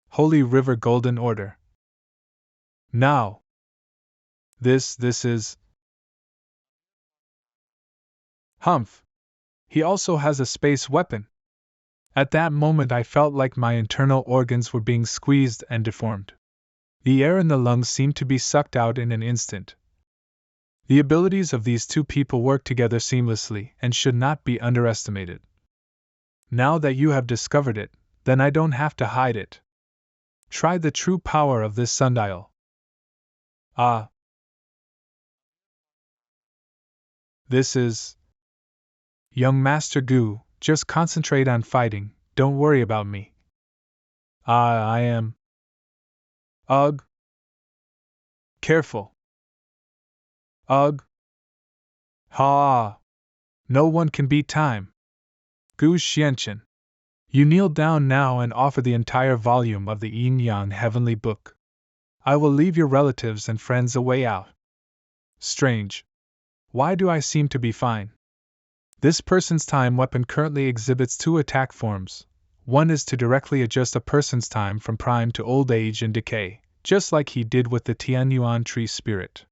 Holy River Golden Order. Now. This is. Humph. He also has a space weapon. At that moment I felt like my internal organs were being squeezed and deformed. The air in the lungs seemed to be sucked out in an instant. The abilities of these two people work together seamlessly and should not be underestimated. Now that you have discovered it, then I don't have to hide it. Try the true power of this sundial. Ah. This is. Young Master Gu, just concentrate on fighting, don't worry about me. I am. Ugh. Careful. Ugh. Ha! No one can beat time. Gu Xianchen. You kneel down now and offer the entire volume of the Yin Yang Heavenly Book. I will leave your relatives and friends a way out. Strange. Why do I seem to be fine? This person's time weapon currently exhibits two attack forms. One is to directly adjust a person's time from prime to old age and decay, just like he did with the Tianyuan tree spirit.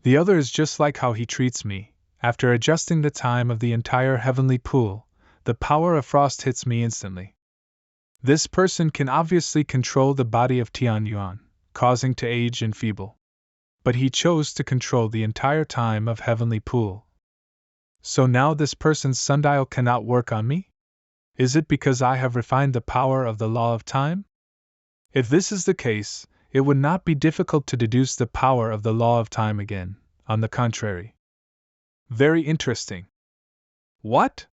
The other is just like how he treats me. After adjusting the time of the entire heavenly pool, the power of frost hits me instantly. This person can obviously control the body of Tianyuan, causing to age and feeble. But he chose to control the entire time of heavenly pool. So now this person's sundial cannot work on me? Is it because I have refined the power of the law of time? If this is the case, it would not be difficult to deduce the power of the law of time again, on the contrary. Very interesting. What?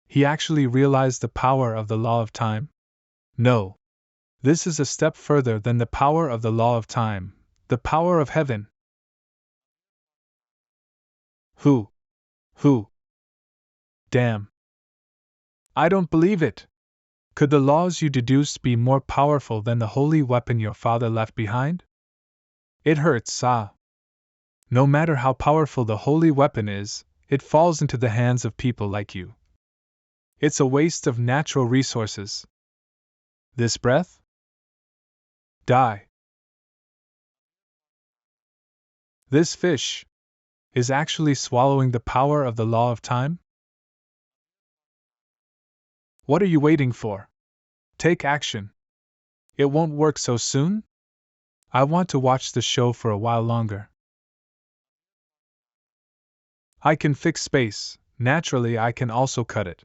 He actually realized the power of the law of time? No. This is a step further than the power of the law of time, the power of heaven. Who? Damn. I don't believe it. Could the laws you deduced be more powerful than the holy weapon your father left behind? It hurts, ah. No matter how powerful the holy weapon is, it falls into the hands of people like you. It's a waste of natural resources. This breath? Die. This fish is actually swallowing the power of the law of time? What are you waiting for? Take action. It won't work so soon? I want to watch the show for a while longer. I can fix space, naturally I can also cut it.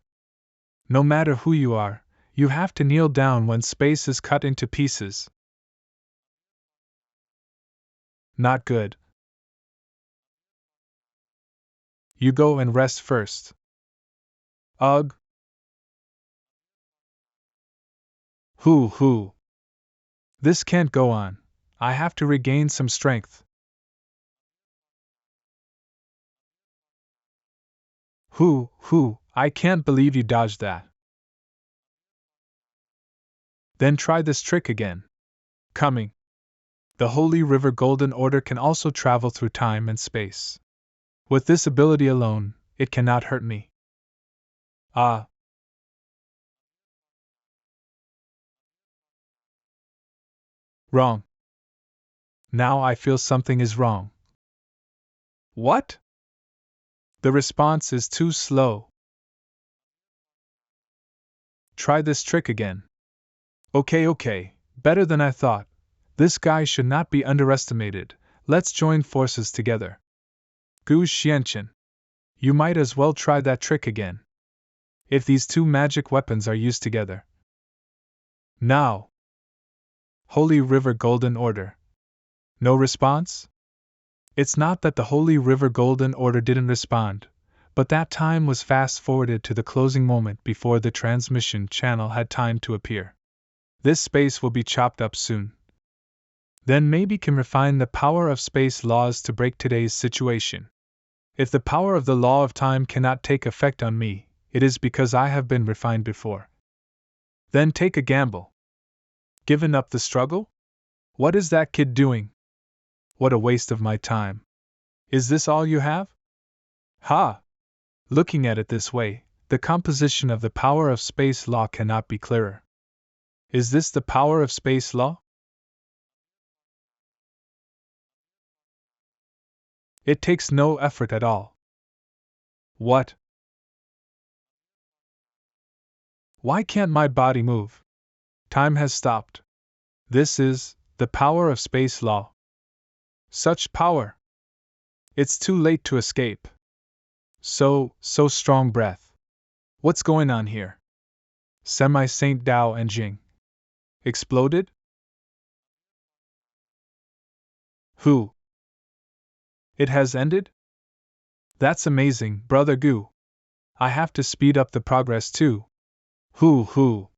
No matter who you are, you have to kneel down when space is cut into pieces. Not good. You go and rest first. Ugh. Hoo. This can't go on. I have to regain some strength. Hoo, I can't believe you dodged that. Then try this trick again. Coming. The Holy River Golden Order can also travel through time and space. With this ability alone, it cannot hurt me. Ah. Wrong. Now I feel something is wrong. What? The response is too slow. Try this trick again. Okay, better than I thought. This guy should not be underestimated. Let's join forces together. Gu Xianchen. You might as well try that trick again. If these two magic weapons are used together. Now. Holy River Golden Order. No response? It's not that the Holy River Golden Order didn't respond, but that time was fast-forwarded to the closing moment before the transmission channel had time to appear. This space will be chopped up soon. Then maybe can refine the power of space laws to break today's situation. If the power of the law of time cannot take effect on me, it is because I have been refined before. Then take a gamble. Given up the struggle? What is that kid doing? What a waste of my time. Is this all you have? Ha! Looking at it this way, the composition of the power of space law cannot be clearer. Is this the power of space law? It takes no effort at all. What? Why can't my body move? Time has stopped. This is the power of space law. Such power! It's too late to escape. So strong breath. What's going on here? Semi-Saint Dao and Jing. Exploded? Who? It has ended? That's amazing, Brother Gu. I have to speed up the progress too. Who?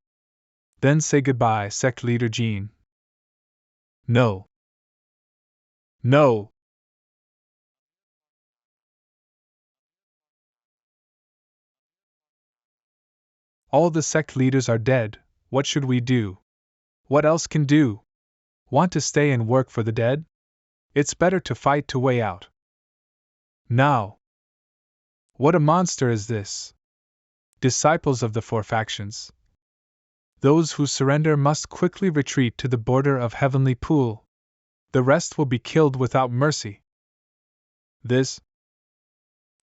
Then say goodbye, sect leader Jean. No. All the sect leaders are dead, what should we do? What else can do? Want to stay and work for the dead? It's better to fight to way out. Now. What a monster is this? Disciples of the four factions. Those who surrender must quickly retreat to the border of Heavenly Pool. The rest will be killed without mercy. This?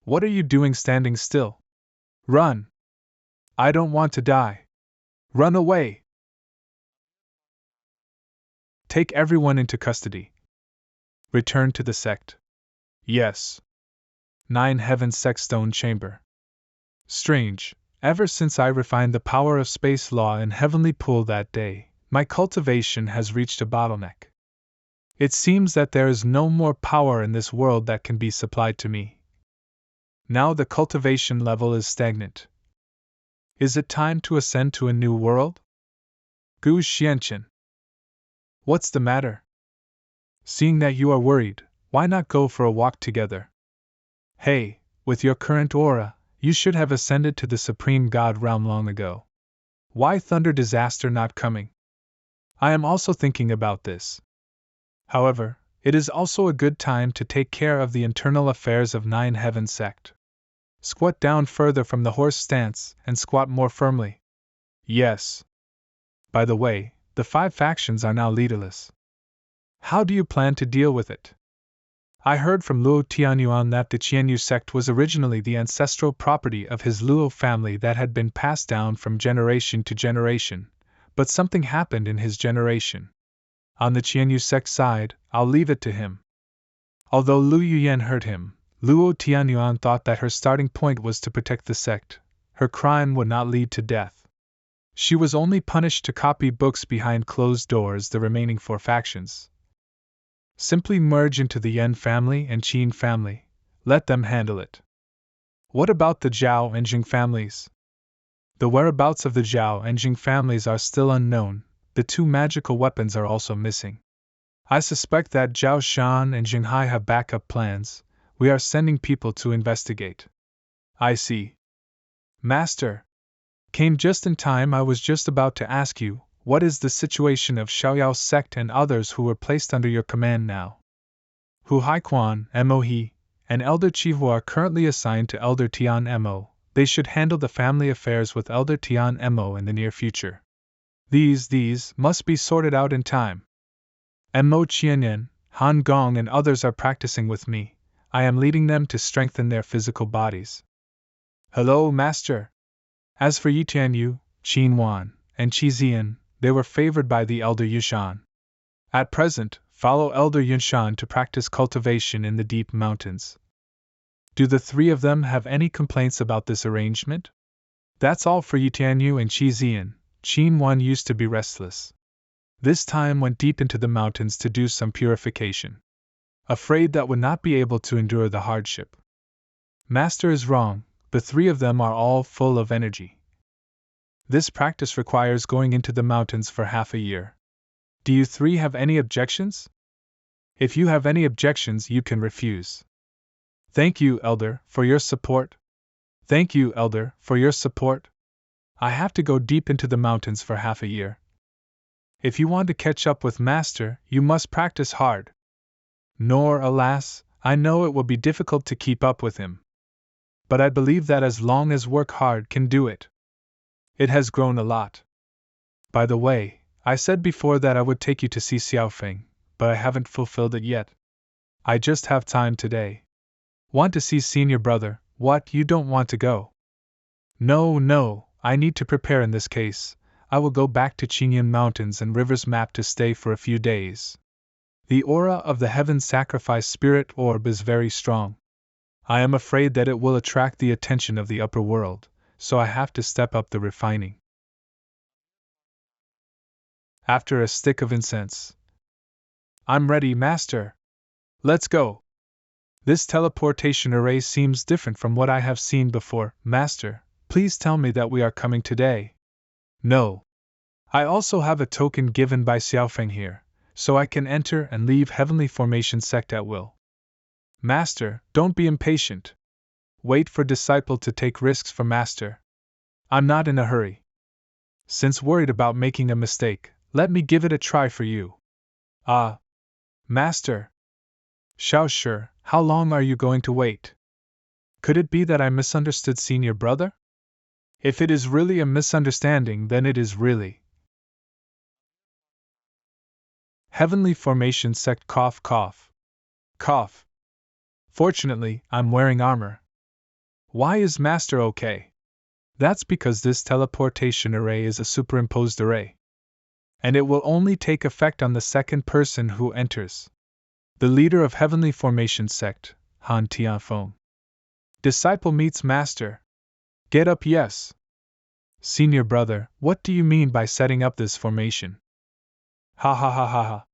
What are you doing standing still? Run! I don't want to die. Run away! Take everyone into custody. Return to the sect. Yes. 9 Heaven Sect Stone Chamber. Strange, ever since I refined the power of space law in Heavenly Pool that day, my cultivation has reached a bottleneck. It seems that there is no more power in this world that can be supplied to me. Now the cultivation level is stagnant. Is it time to ascend to a new world? Gu Xianchen. What's the matter? Seeing that you are worried, why not go for a walk together? Hey, with your current aura, you should have ascended to the Supreme God realm long ago. Why thunder disaster not coming? I am also thinking about this. However, it is also a good time to take care of the internal affairs of 9 Heaven Sect. Squat down further from the horse stance and squat more firmly. Yes. By the way, the 5 factions are now leaderless. How do you plan to deal with it? I heard from Luo Tianyuan that the Qianyu sect was originally the ancestral property of his Luo family that had been passed down from generation to generation, but something happened in his generation. On the Qianyu sect side, I'll leave it to him. Although Lu Yuyan heard him, Luo Tianyuan thought that her starting point was to protect the sect. Her crime would not lead to death. She was only punished to copy books behind closed doors. The remaining 4 factions simply merge into the Yan family and Qin family. Let them handle it. What about the Zhao and Jing families? The whereabouts of the Zhao and Jing families are still unknown. The 2 magical weapons are also missing. I suspect that Zhao Shan and Jing Hai have backup plans. We are sending people to investigate. I see. Master. Came just in time. I was just about to ask you, what is the situation of Xiaoyao sect and others who were placed under your command now? Hu Haiquan, Mo-he, and Elder Chihu are currently assigned to Elder Tian Mo. They should handle the family affairs with Elder Tian Mo in the near future. These must be sorted out in time. Mo Qianyan, Han Gong, and others are practicing with me. I am leading them to strengthen their physical bodies. Hello, Master. As for Yi Tianyu, Qin Wan, and Qi Zian, they were favored by the Elder Yushan. At present, follow Elder Yunshan to practice cultivation in the deep mountains. Do the three of them have any complaints about this arrangement? That's all for Yi Tianyu and Qi Zian. Qin Wan used to be restless. This time went deep into the mountains to do some purification. Afraid that would not be able to endure the hardship. Master is wrong, the three of them are all full of energy. This practice requires going into the mountains for half a year. Do you three have any objections? If you have any objections, you can refuse. Thank you, Elder, for your support. Thank you, Elder, for your support. I have to go deep into the mountains for half a year. If you want to catch up with Master, you must practice hard. Nor, alas, I know it will be difficult to keep up with him. But I believe that as long as work hard can do it. It has grown a lot. By the way, I said before that I would take you to see Xiaofeng, but I haven't fulfilled it yet. I just have time today. Want to see senior brother? What, you don't want to go? No, I need to prepare in this case. I will go back to Qingyun Mountains and Rivers Map to stay for a few days. The aura of the Heaven Sacrifice Spirit Orb is very strong. I am afraid that it will attract the attention of the upper world, so I have to step up the refining. After a stick of incense. I'm ready, Master. Let's go. This teleportation array seems different from what I have seen before. Master, please tell me that we are coming today. No. I also have a token given by Xiaofeng here, so I can enter and leave Heavenly Formation sect at will. Master, don't be impatient. Wait for disciple to take risks for Master. I'm not in a hurry. Since worried about making a mistake, let me give it a try for you. Ah. Master. Xiao, how long are you going to wait? Could it be that I misunderstood senior brother? If it is really a misunderstanding, then it is really. Heavenly Formation sect cough. Fortunately, I'm wearing armor. Why is Master okay? That's because this teleportation array is a superimposed array. And it will only take effect on the second person who enters. The leader of Heavenly Formation sect, Han Tianfeng. Disciple meets Master. Get up, yes. Senior brother, what do you mean by setting up this formation? Ha.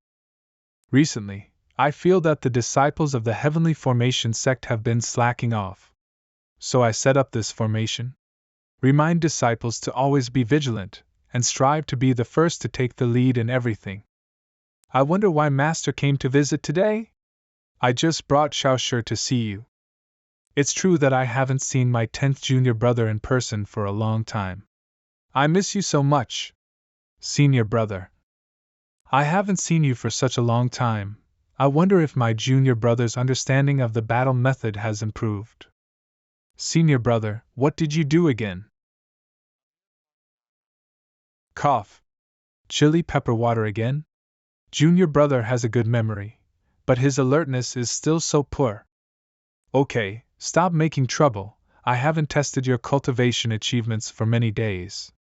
Recently, I feel that the disciples of the Heavenly Formation sect have been slacking off. So I set up this formation. Remind disciples to always be vigilant, and strive to be the first to take the lead in everything. I wonder why Master came to visit today? I just brought Xiao to see you. It's true that I haven't seen my 10th junior brother in person for a long time. I miss you so much. Senior brother. I haven't seen you for such a long time. I wonder if my junior brother's understanding of the battle method has improved. Senior brother, what did you do again? Cough. Chili pepper water again? Junior brother has a good memory, but his alertness is still so poor. Okay, stop making trouble. I haven't tested your cultivation achievements for many days.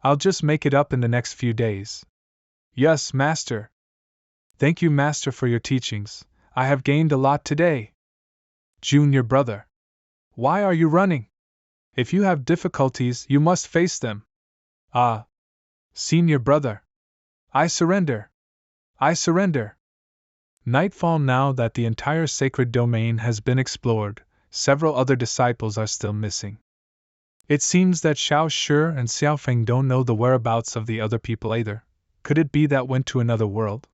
I'll just make it up in the next few days. Yes, Master. Thank you, Master, for your teachings. I have gained a lot today. Junior brother. Why are you running? If you have difficulties, you must face them. Ah. Senior brother. I surrender. Nightfall. Now that the entire sacred domain has been explored, several other disciples are still missing. It seems that Xiao and Xiaofeng don't know the whereabouts of the other people either. Could it be that went to another world?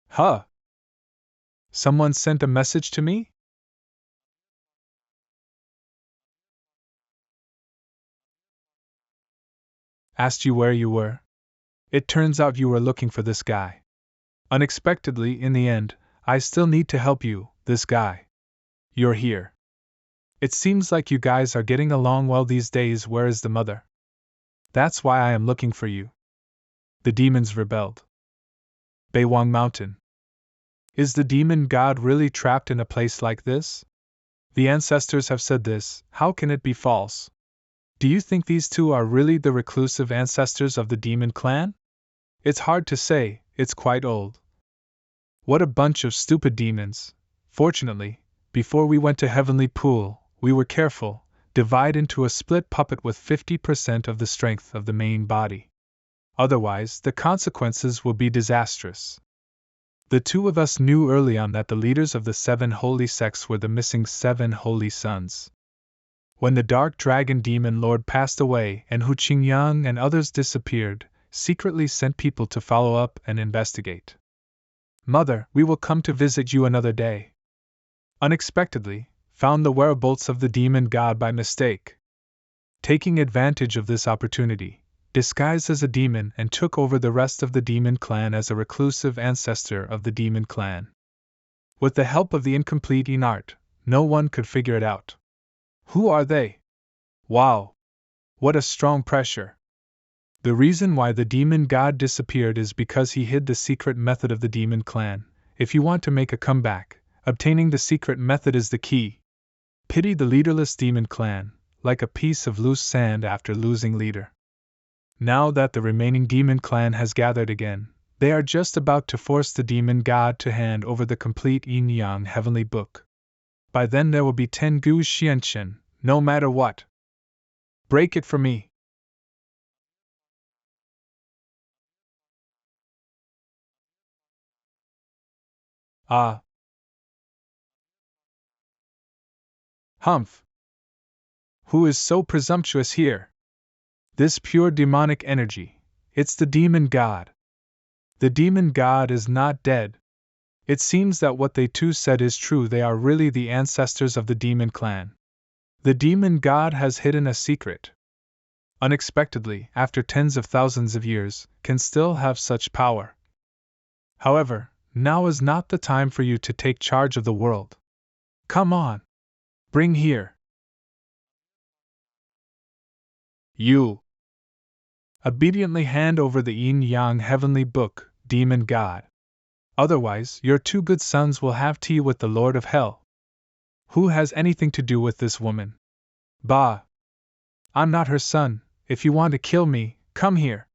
Huh? Someone sent a message to me? asked you where you were? It turns out you were looking for this guy. Unexpectedly, in the end, I still need to help you, this guy. You're here. It seems like you guys are getting along well these days. Where is the mother? That's why I am looking for you. The demons rebelled. Beiwang Mountain. Is the demon god really trapped in a place like this? The ancestors have said this, how can it be false? Do you think these two are really the reclusive ancestors of the demon clan? It's hard to say, it's quite old. What a bunch of stupid demons. Fortunately, before we went to Heavenly Pool, we were careful, divide into a split puppet with 50% of the strength of the main body. Otherwise, the consequences will be disastrous. The two of us knew early on that the leaders of the 7 holy sects were the missing 7 holy sons. When the dark dragon demon lord passed away and Hu Qingyang and others disappeared, secretly sent people to follow up and investigate. Mother, we will come to visit you another day. Unexpectedly, found the whereabouts of the demon god by mistake. Taking advantage of this opportunity, disguised as a demon and took over the rest of the demon clan as a reclusive ancestor of the demon clan. With the help of the incomplete Enart, no one could figure it out. Who are they? Wow! What a strong pressure! The reason why the demon god disappeared is because he hid the secret method of the demon clan. If you want to make a comeback, obtaining the secret method is the key. Pity the leaderless demon clan, like a piece of loose sand after losing leader. Now that the remaining demon clan has gathered again, they are just about to force the demon god to hand over the complete Yin-Yang heavenly book. By then there will be 10 Gu Xianchen, no matter what. Break it for me. Ah. Humph. Who is so presumptuous here? This pure demonic energy, it's the demon god. The demon god is not dead. It seems that what they two said is true. They are really the ancestors of the demon clan. The demon god has hidden a secret. Unexpectedly, after tens of thousands of years, can still have such power. However, now is not the time for you to take charge of the world. Come on. Bring here. You. Obediently hand over the Yin-Yang heavenly book, demon god. Otherwise, your 2 good sons will have tea with the Lord of Hell. Who has anything to do with this woman? Bah! I'm not her son. If you want to kill me, come here.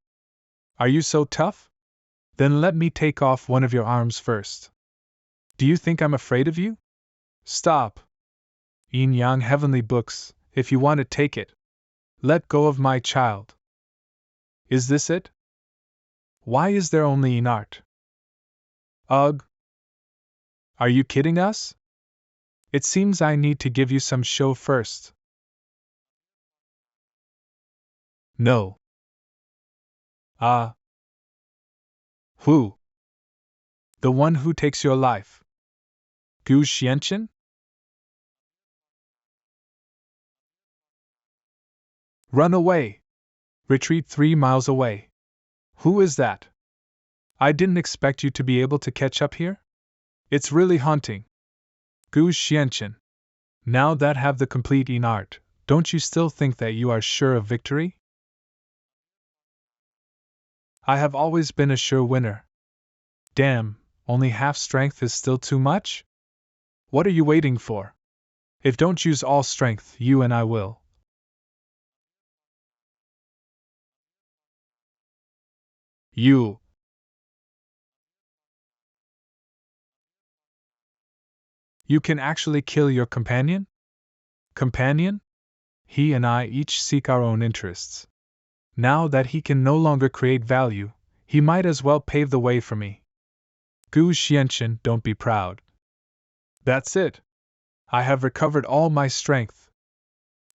Are you so tough? Then let me take off one of your arms first. Do you think I'm afraid of you? Stop. Yin-Yang heavenly books, if you want to take it. Let go of my child. Is this it? Why is there only Enart? Ugh. Are you kidding us? It seems I need to give you some show first. No. Ah. Who? The one who takes your life. Gu Xianchen? Run away. Retreat 3 miles away. Who is that? I didn't expect you to be able to catch up here. It's really haunting. Gu Xianchen. Now that have the complete Enart, don't you still think that you are sure of victory? I have always been a sure winner. Damn, only half strength is still too much? What are you waiting for? If don't use all strength, you and I will. You. You can actually kill your companion? Companion? He and I each seek our own interests. Now that he can no longer create value, he might as well pave the way for me. Gu Xianchen, don't be proud. That's it. I have recovered all my strength.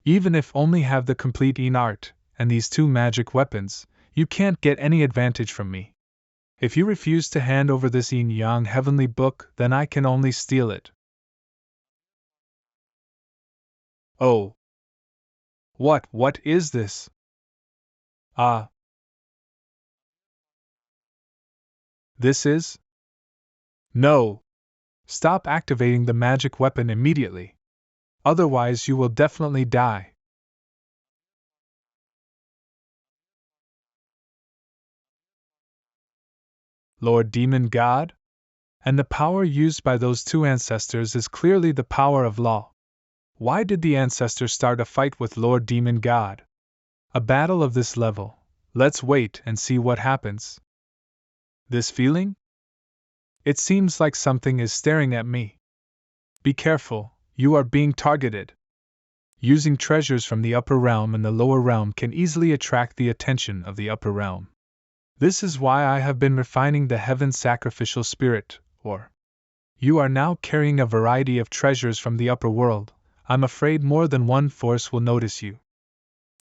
Even if only have the complete Enart and these 2 magic weapons, you can't get any advantage from me. If you refuse to hand over this Yin-Yang heavenly book, then I can only steal it. Oh. What is this? Ah, This is? No! Stop activating the magic weapon immediately. Otherwise, you will definitely die. Lord Demon God? And the power used by those two ancestors is clearly the power of law. Why did the ancestors start a fight with Lord Demon God? A battle of this level. Let's wait and see what happens. This feeling? It seems like something is staring at me. Be careful, you are being targeted. Using treasures from the upper realm and the lower realm can easily attract the attention of the upper realm. This is why I have been refining the heaven sacrificial spirit, or you are now carrying a variety of treasures from the upper world. I'm afraid more than one force will notice you.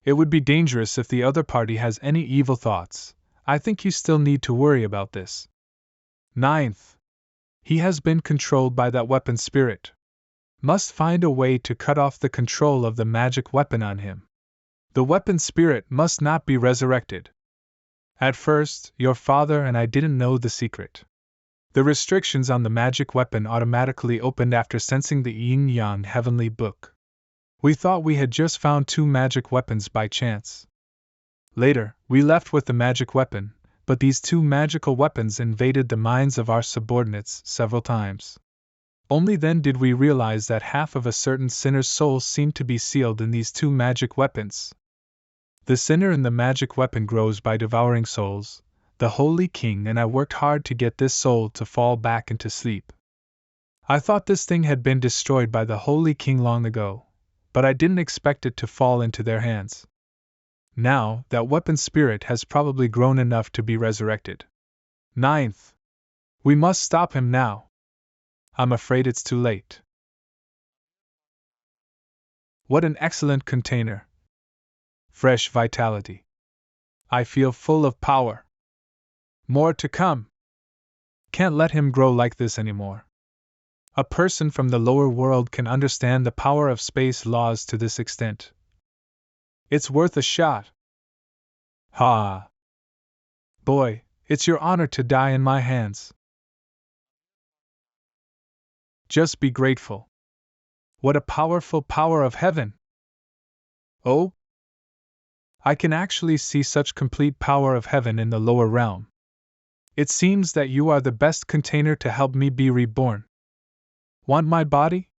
It would be dangerous if the other party has any evil thoughts. I think you still need to worry about this. Ninth. He has been controlled by that weapon spirit. Must find a way to cut off the control of the magic weapon on him. The weapon spirit must not be resurrected. At first, your father and I didn't know the secret. The restrictions on the magic weapon automatically opened after sensing the yin-yang heavenly book. We thought we had just found 2 magic weapons by chance. Later, we left with the magic weapon, but these 2 magical weapons invaded the minds of our subordinates several times. Only then did we realize that half of a certain sinner's soul seemed to be sealed in these 2 magic weapons. The sinner in the magic weapon grows by devouring souls. The Holy King and I worked hard to get this soul to fall back into sleep. I thought this thing had been destroyed by the Holy King long ago, but I didn't expect it to fall into their hands. Now, that weapon spirit has probably grown enough to be resurrected. Ninth. We must stop him now. I'm afraid it's too late. What an excellent container. Fresh vitality. I feel full of power. More to come. Can't let him grow like this anymore. A person from the lower world can understand the power of space laws to this extent. It's worth a shot. Ha! Boy, it's your honor to die in my hands. Just be grateful. What a powerful power of heaven! Oh? I can actually see such complete power of heaven in the lower realm. It seems that you are the best container to help me be reborn. Want my body?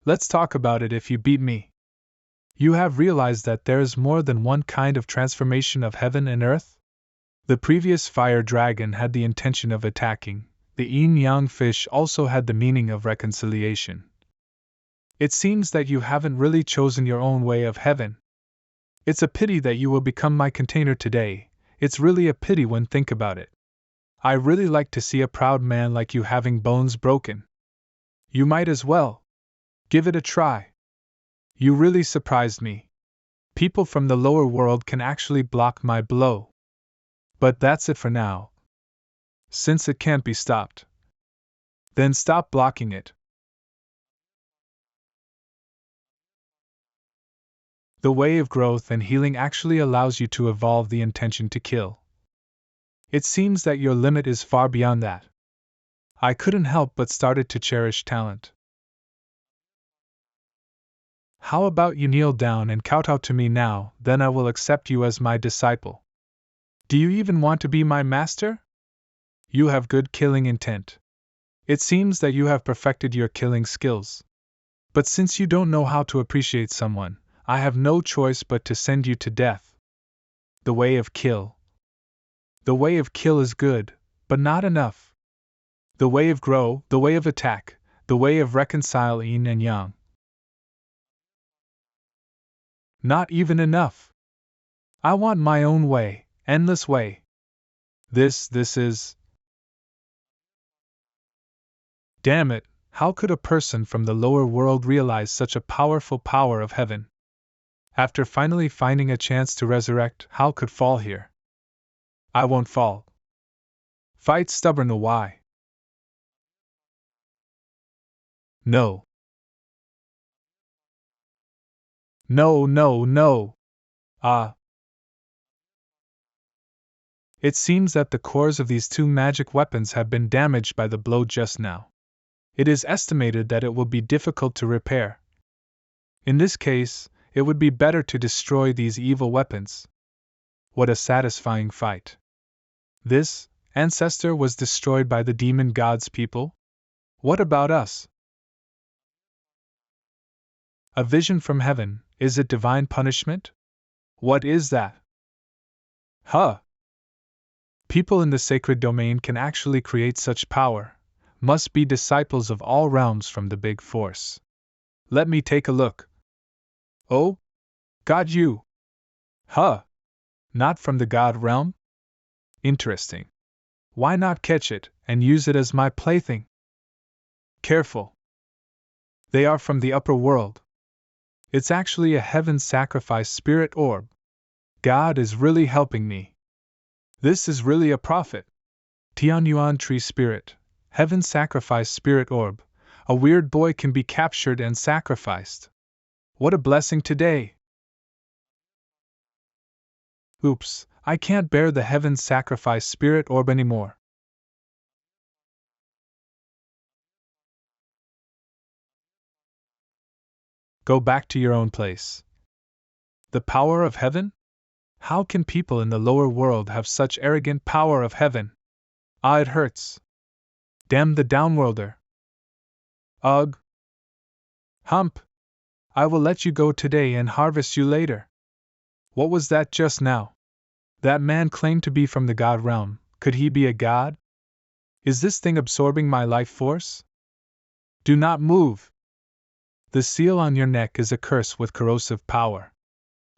Let's talk about it if you beat me. You have realized that there is more than one kind of transformation of heaven and earth? The previous fire dragon had the intention of attacking, the yin-yang fish also had the meaning of reconciliation. It seems that you haven't really chosen your own way of heaven. It's a pity that you will become my container today. It's really a pity when think about it. I really like to see a proud man like you having bones broken. You might as well. Give it a try. You really surprised me. People from the lower world can actually block my blow. But that's it for now. Since it can't be stopped, then stop blocking it. The way of growth and healing actually allows you to evolve the intention to kill. It seems that your limit is far beyond that. I couldn't help but started to cherish talent. How about you kneel down and kowtow to me now, then I will accept you as my disciple. Do you even want to be my master? You have good killing intent. It seems that you have perfected your killing skills. But since you don't know how to appreciate someone, I have no choice but to send you to death. The way of kill. The way of kill is good, but not enough. The way of grow, the way of attack, the way of reconcile yin and yang. Not even enough. I want my own way, endless way. This is... Damn it, how could a person from the lower world realize such a powerful power of heaven? After finally finding a chance to resurrect, how could fall here? I won't fall. Fight stubborn or why? No. No. Ah. It seems that the cores of these two magic weapons have been damaged by the blow just now. It is estimated that it will be difficult to repair. In this case, it would be better to destroy these evil weapons. What a satisfying fight. This ancestor was destroyed by the demon god's people? What about us? A vision from heaven, is it divine punishment? What is that? Huh! People in the sacred domain can actually create such power, must be disciples of all realms from the big force. Let me take a look. Oh? God, you! Huh! Not from the god realm? Interesting. Why not catch it and use it as my plaything? Careful. They are from the upper world. It's actually a heaven sacrifice spirit orb. God is really helping me. This is really a prophet. Tianyuan tree spirit, heaven sacrifice spirit orb. A weird boy can be captured and sacrificed. What a blessing today! Oops, I can't bear the heaven sacrifice spirit orb anymore. Go back to your own place. The power of heaven? How can people in the lower world have such arrogant power of heaven? Ah, it hurts. Damn the downworlder. Ugh. Hump. I will let you go today and harvest you later. What was that just now? That man claimed to be from the god realm. Could he be a god? Is this thing absorbing my life force? Do not move. The seal on your neck is a curse with corrosive power.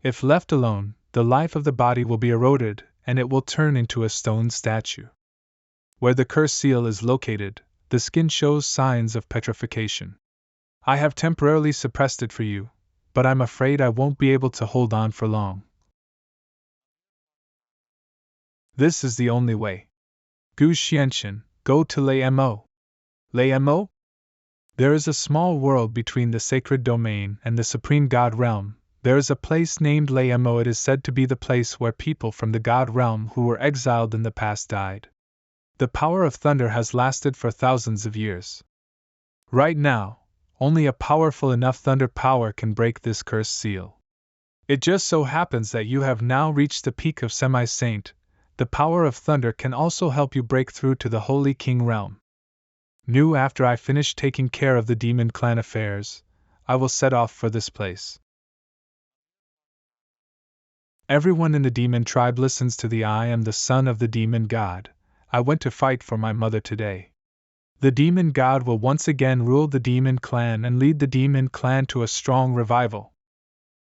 If left alone, the life of the body will be eroded, and it will turn into a stone statue. Where the curse seal is located, the skin shows signs of petrification. I have temporarily suppressed it for you, but I'm afraid I won't be able to hold on for long. This is the only way. Gu Xianshan, go to Lei Mo. Lei Mo? There is a small world between the sacred domain and the supreme god realm. There is a place named Lei Mo. It is said to be the place where people from the god realm who were exiled in the past died. The power of thunder has lasted for thousands of years. Right now, only a powerful enough thunder power can break this cursed seal. It just so happens that you have now reached the peak of semi-saint. The power of thunder can also help you break through to the Holy King realm. New after I finish taking care of the demon clan affairs, I will set off for this place. Everyone in the demon tribe listens to the I am the son of the demon god. I went to fight for my mother today. The demon god will once again rule the demon clan and lead the demon clan to a strong revival.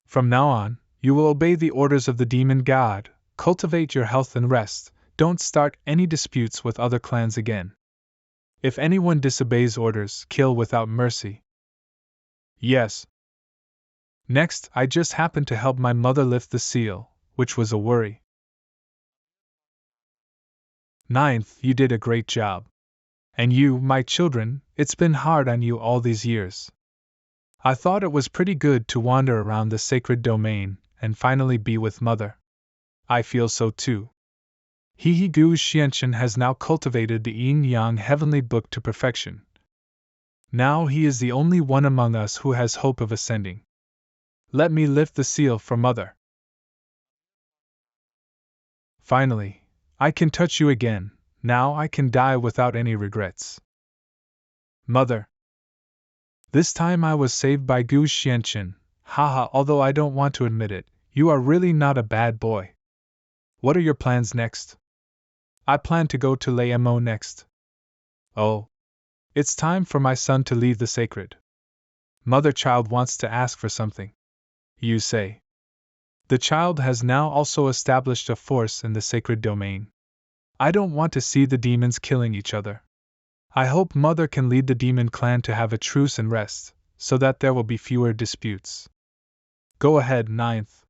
From now on, you will obey the orders of the demon god, cultivate your health and rest, don't start any disputes with other clans again. If anyone disobeys orders, kill without mercy. Yes. Next, I just happened to help my mother lift the seal, which was a worry. Ninth, you did a great job. And you, my children, it's been hard on you all these years. I thought it was pretty good to wander around the sacred domain and finally be with Mother. I feel so too. He Gu Xianshan has now cultivated the yin-yang heavenly book to perfection. Now he is the only one among us who has hope of ascending. Let me lift the seal for Mother. Finally, I can touch you again. Now I can die without any regrets. Mother. This time I was saved by Gu Xianshan. Haha, although I don't want to admit it, you are really not a bad boy. What are your plans next? I plan to go to Lei Mo next. Oh. It's time for my son to leave the sacred. Mother child wants to ask for something. You say. The child has now also established a force in the sacred domain. I don't want to see the demons killing each other. I hope Mother can lead the demon clan to have a truce and rest, so that there will be fewer disputes. Go ahead, Ninth.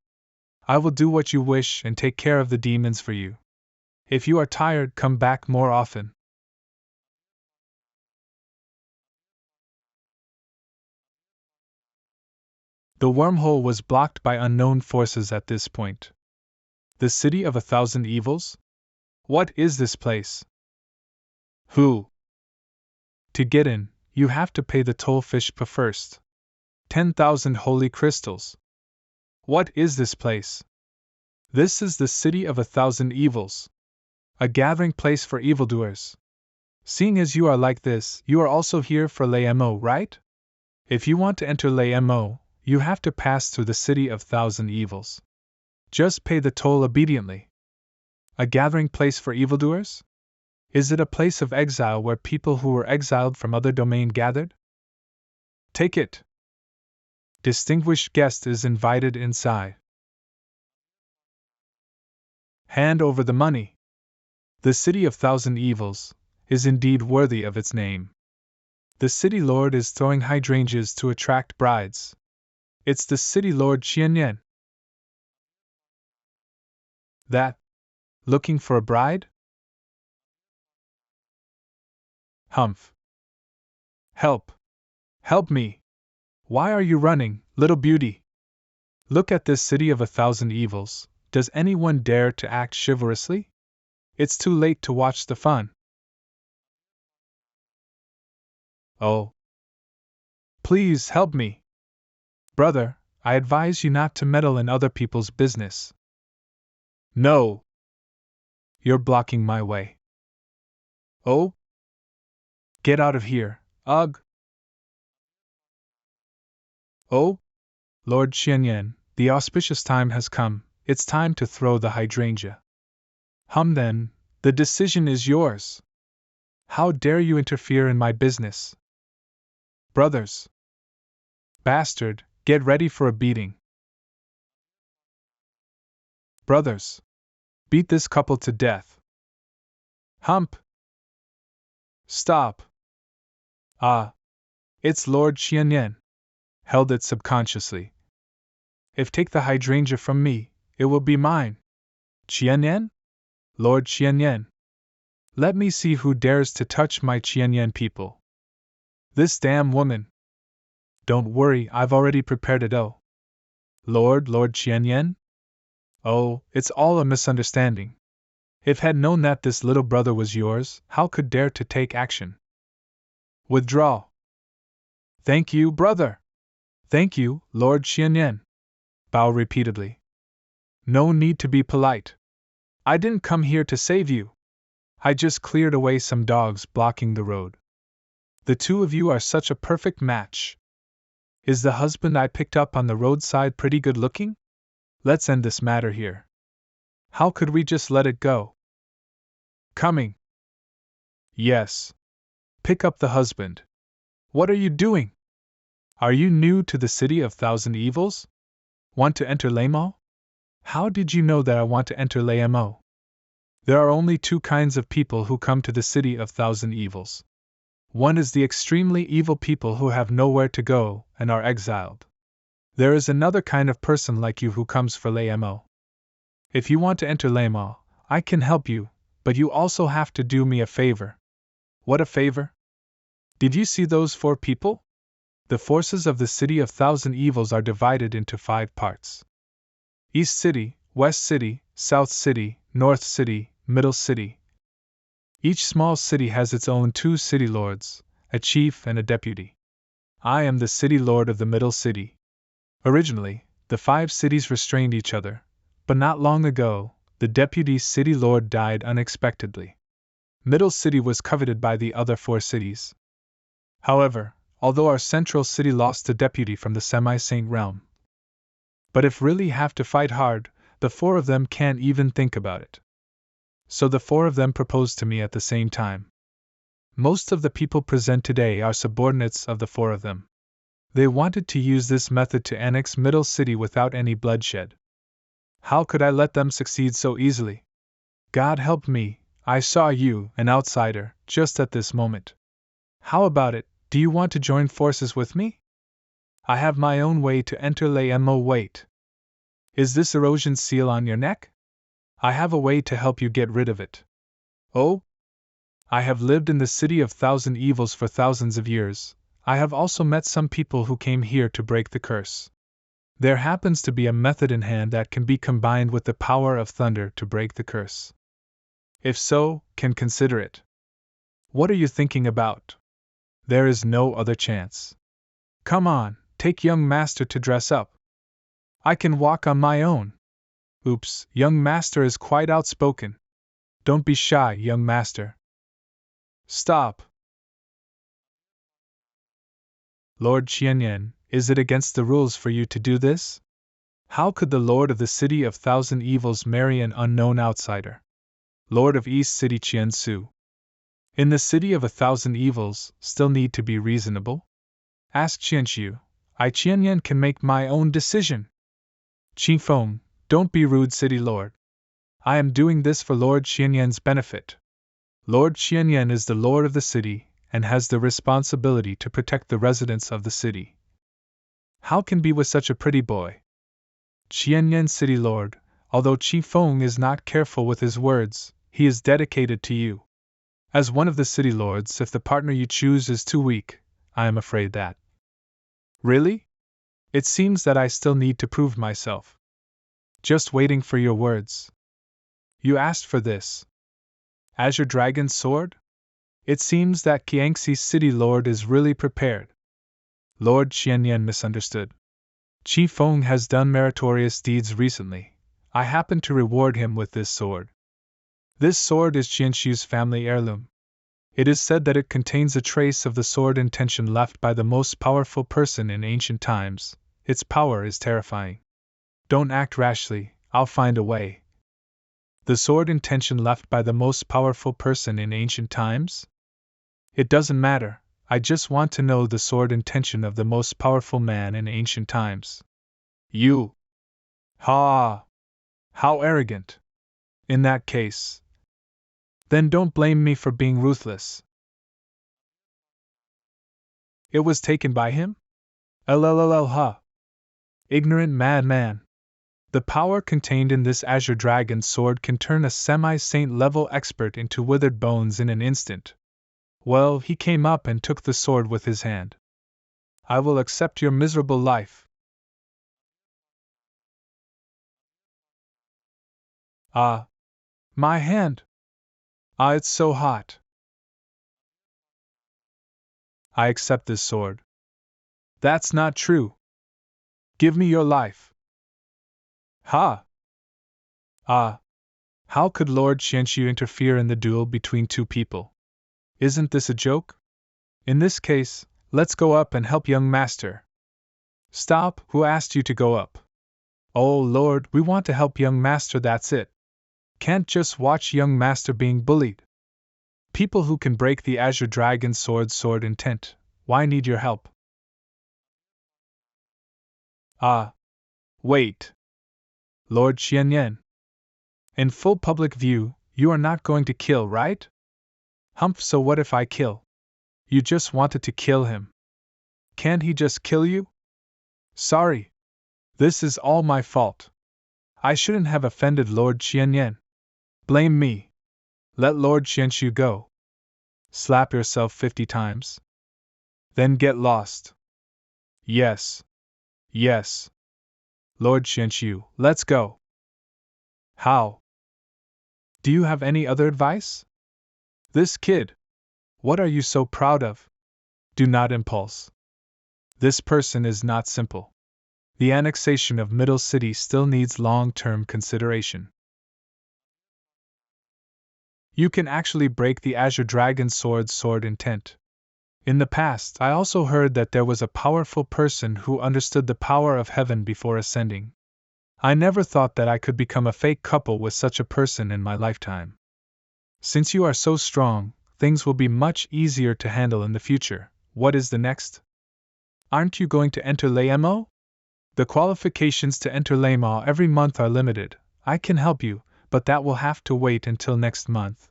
I will do what you wish and take care of the demons for you. If you are tired, come back more often. The wormhole was blocked by unknown forces at this point. The City of 1,000 Evils? What is this place? Who? To get in, you have to pay the toll fish first. 10,000 holy crystals. What is this place? This is the city of 1,000 evils. A gathering place for evildoers. Seeing as you are like this, you are also here for Mo, right? If you want to enter Mo, you have to pass through the city of 1,000 evils. Just pay the toll obediently. A gathering place for evildoers? Is it a place of exile where people who were exiled from other domain gathered? Take it. Distinguished guest is invited inside. Hand over the money. The city of 1,000 evils is indeed worthy of its name. The city lord is throwing hydrangeas to attract brides. It's the city lord Xianyan. That? Looking for a bride? Humph. Help! Help me! Why are you running, little beauty? Look at this city of 1,000 evils. Does anyone dare to act chivalrously? It's too late to watch the fun. Oh. Please help me. Brother, I advise you not to meddle in other people's business. No. You're blocking my way. Oh? Get out of here, ugh! Oh? Lord Xianyan, the auspicious time has come, it's time to throw the hydrangea. Then, the decision is yours. How dare you interfere in my business? Brothers! Bastard, get ready for a beating. Brothers! Beat this couple to death. Hump! Stop! Ah! It's Lord Xianyan. Held it subconsciously. If take the hydrangea from me, it will be mine. Xianyan? Lord Xianyan. Let me see who dares to touch my Xianyan people. This damn woman. Don't worry, I've already prepared it. Oh. Lord Xianyan? Oh, it's all a misunderstanding. If had known that this little brother was yours, how could dare to take action? Withdraw. Thank you, brother. Thank you, Lord Xianyan. Bow repeatedly. No need to be polite. I didn't come here to save you. I just cleared away some dogs blocking the road. The two of you are such a perfect match. Is the husband I picked up on the roadside pretty good looking? Let's end this matter here. How could we just let it go? Coming. Yes. Pick up the husband. What are you doing? Are you new to the city of 1,000 evils? Want to enter Mo? How did you know that I want to enter Mo? There are only two kinds of people who come to the city of 1,000 evils. One is the extremely evil people who have nowhere to go and are exiled. There is another kind of person like you who comes for Mo. If you want to enter Mo, I can help you, but you also have to do me a favor. What a favor? Did you see those 4 people? The forces of the city of 1,000 evils are divided into 5 parts. East City, West City, South City, North City, Middle City. Each small city has its own 2 city lords, a chief and a deputy. I am the city lord of the Middle City. Originally, the 5 cities restrained each other, but not long ago, the deputy city lord died unexpectedly. Middle City was coveted by the other 4 cities. However, although our central city lost the deputy from the semi-saint realm. But if really have to fight hard, the 4 of them can't even think about it. So the 4 of them proposed to me at the same time. Most of the people present today are subordinates of the 4 of them. They wanted to use this method to annex Middle City without any bloodshed. How could I let them succeed so easily? God help me, I saw you, an outsider, just at this moment. How about it, do you want to join forces with me? I have my own way to enter Mo. Wait. Is this erosion seal on your neck? I have a way to help you get rid of it. Oh? I have lived in the city of 1,000 evils for thousands of years. I have also met some people who came here to break the curse. There happens to be a method in hand that can be combined with the power of thunder to break the curse. If so, can consider it. What are you thinking about? There is no other chance. Come on, take young master to dress up. I can walk on my own. Oops, young master is quite outspoken. Don't be shy, young master. Stop. Lord Qianyan, is it against the rules for you to do this? How could the Lord of the City of Thousand Evils marry an unknown outsider? Lord of East City Qiansu. In the City of 1,000 Evils, still need to be reasonable? Ask Qianxiu. I Qianyan can make my own decision. Qifeng, don't be rude, City Lord. I am doing this for Lord Qianyan's benefit. Lord Qianyan is the Lord of the city, and has the responsibility to protect the residents of the city. How can be with such a pretty boy? Qianyan City Lord, although Qifeng is not careful with his words, he is dedicated to you. As one of the city lords, if the partner you choose is too weak, I am afraid that. Really? It seems that I still need to prove myself. Just waiting for your words. You asked for this. Azure Dragon's sword? It seems that Qiangxi's city lord is really prepared. Lord Qianyan misunderstood. Qifeng has done meritorious deeds recently. I happen to reward him with this sword. This sword is Qianxiu's family heirloom. It is said that it contains a trace of the sword intention left by the most powerful person in ancient times. Its power is terrifying. Don't act rashly, I'll find a way. The sword intention left by the most powerful person in ancient times? It doesn't matter, I just want to know the sword intention of the most powerful man in ancient times. You! Ha! How arrogant! In that case, then don't blame me for being ruthless. It was taken by him? Ha! Ignorant madman. The power contained in this Azure Dragon sword can turn a semi-saint level expert into withered bones in an instant. Well, he came up and took the sword with his hand. I will accept your miserable life. Ah! My hand! Ah, it's so hot. I accept this sword. That's not true. Give me your life. Ha! Ah! How could Lord Qianxiu interfere in the duel between two people? Isn't this a joke? In this case, let's go up and help young master. Stop, who asked you to go up? Oh Lord, we want to help young master, that's it. Can't just watch young master being bullied. People who can break the Azure Dragon sword intent, why need your help? Ah! Wait! Lord Qianyan. In full public view, you are not going to kill, right? Humph, so what if I kill? You just wanted to kill him. Can't he just kill you? Sorry. This is all my fault. I shouldn't have offended Lord Qianyan. Blame me. Let Lord Qianxiu go. Slap yourself 50 times. Then get lost. Yes. Yes. Lord Qianxiu, let's go. How? Do you have any other advice? This kid. What are you so proud of? Do not impulse. This person is not simple. The annexation of Middle City still needs long-term consideration. You can actually break the Azure Dragon sword intent. In the past, I also heard that there was a powerful person who understood the power of heaven before ascending. I never thought that I could become a fake couple with such a person in my lifetime. Since you are so strong, things will be much easier to handle in the future. What is the next? Aren't you going to enter LAMO? The qualifications to enter LAMO every month are limited. I can help you, but that will have to wait until next month.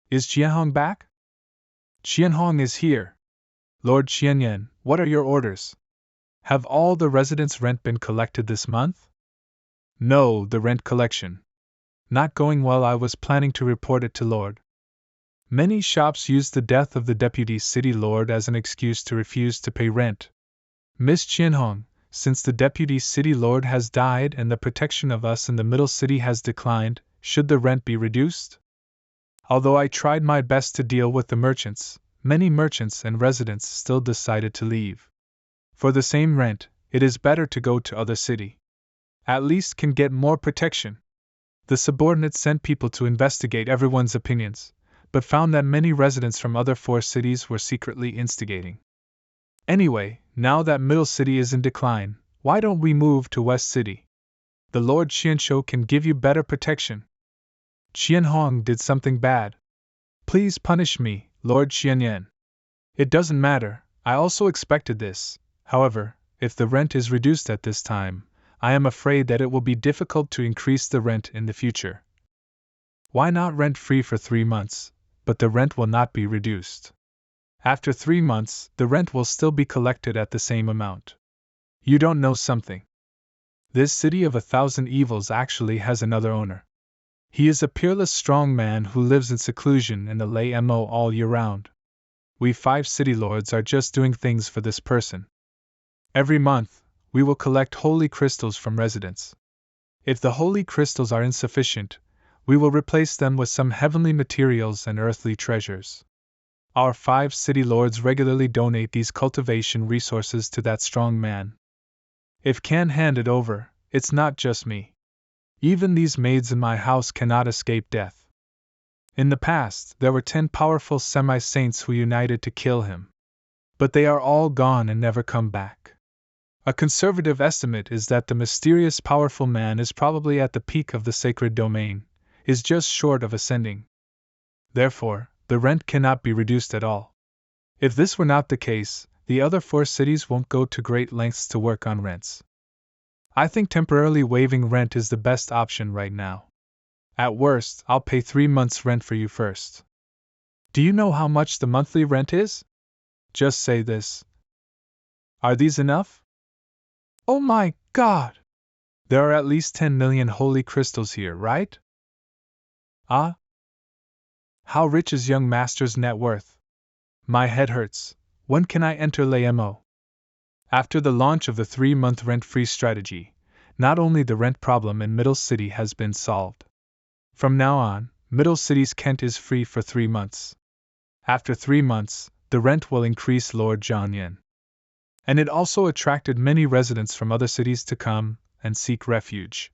Is Qianhong back? Qianhong is here. Lord Qianyan, what are your orders? Have all the residents' rent been collected this month? No, the rent collection. Not going well. I was planning to report it to Lord. Many shops used the death of the deputy city lord as an excuse to refuse to pay rent. Miss Qianhong, since the deputy city lord has died and the protection of us in the middle city has declined, should the rent be reduced? Although I tried my best to deal with the merchants, many merchants and residents still decided to leave. For the same rent, it is better to go to other city. At least can get more protection. The subordinates sent people to investigate everyone's opinions, but found that many residents from other 4 cities were secretly instigating. Anyway, now that Middle City is in decline, why don't we move to West City? The Lord Xianshou can give you better protection. Qianhong did something bad. Please punish me, Lord Xianyan. It doesn't matter, I also expected this. However, if the rent is reduced at this time, I am afraid that it will be difficult to increase the rent in the future. Why not rent free for 3 months, but the rent will not be reduced? After 3 months, the rent will still be collected at the same amount. You don't know something. This city of 1,000 evils actually has another owner. He is a peerless strong man who lives in seclusion in the Lei Mo all year round. We 5 city lords are just doing things for this person. Every month, we will collect holy crystals from residents. If the holy crystals are insufficient, we will replace them with some heavenly materials and earthly treasures. Our 5 city lords regularly donate these cultivation resources to that strong man. If can hand it over, it's not just me. Even these maids in my house cannot escape death. In the past, there were 10 powerful semi-saints who united to kill him. But they are all gone and never come back. A conservative estimate is that the mysterious powerful man is probably at the peak of the sacred domain, is just short of ascending. Therefore, the rent cannot be reduced at all. If this were not the case, the other 4 cities won't go to great lengths to work on rents. I think temporarily waiving rent is the best option right now. At worst, I'll pay 3 months' rent for you first. Do you know how much the monthly rent is? Just say this. Are these enough? Oh my God! There are at least 10 million holy crystals here, right? Ah? How rich is young master's net worth? My head hurts. When can I enter Lemo? After the launch of the 3-month rent-free strategy, not only the rent problem in Middle City has been solved. From now on, Middle City's Kent is free for 3 months. After 3 months, the rent will increase Lord Jianyan. And it also attracted many residents from other cities to come and seek refuge.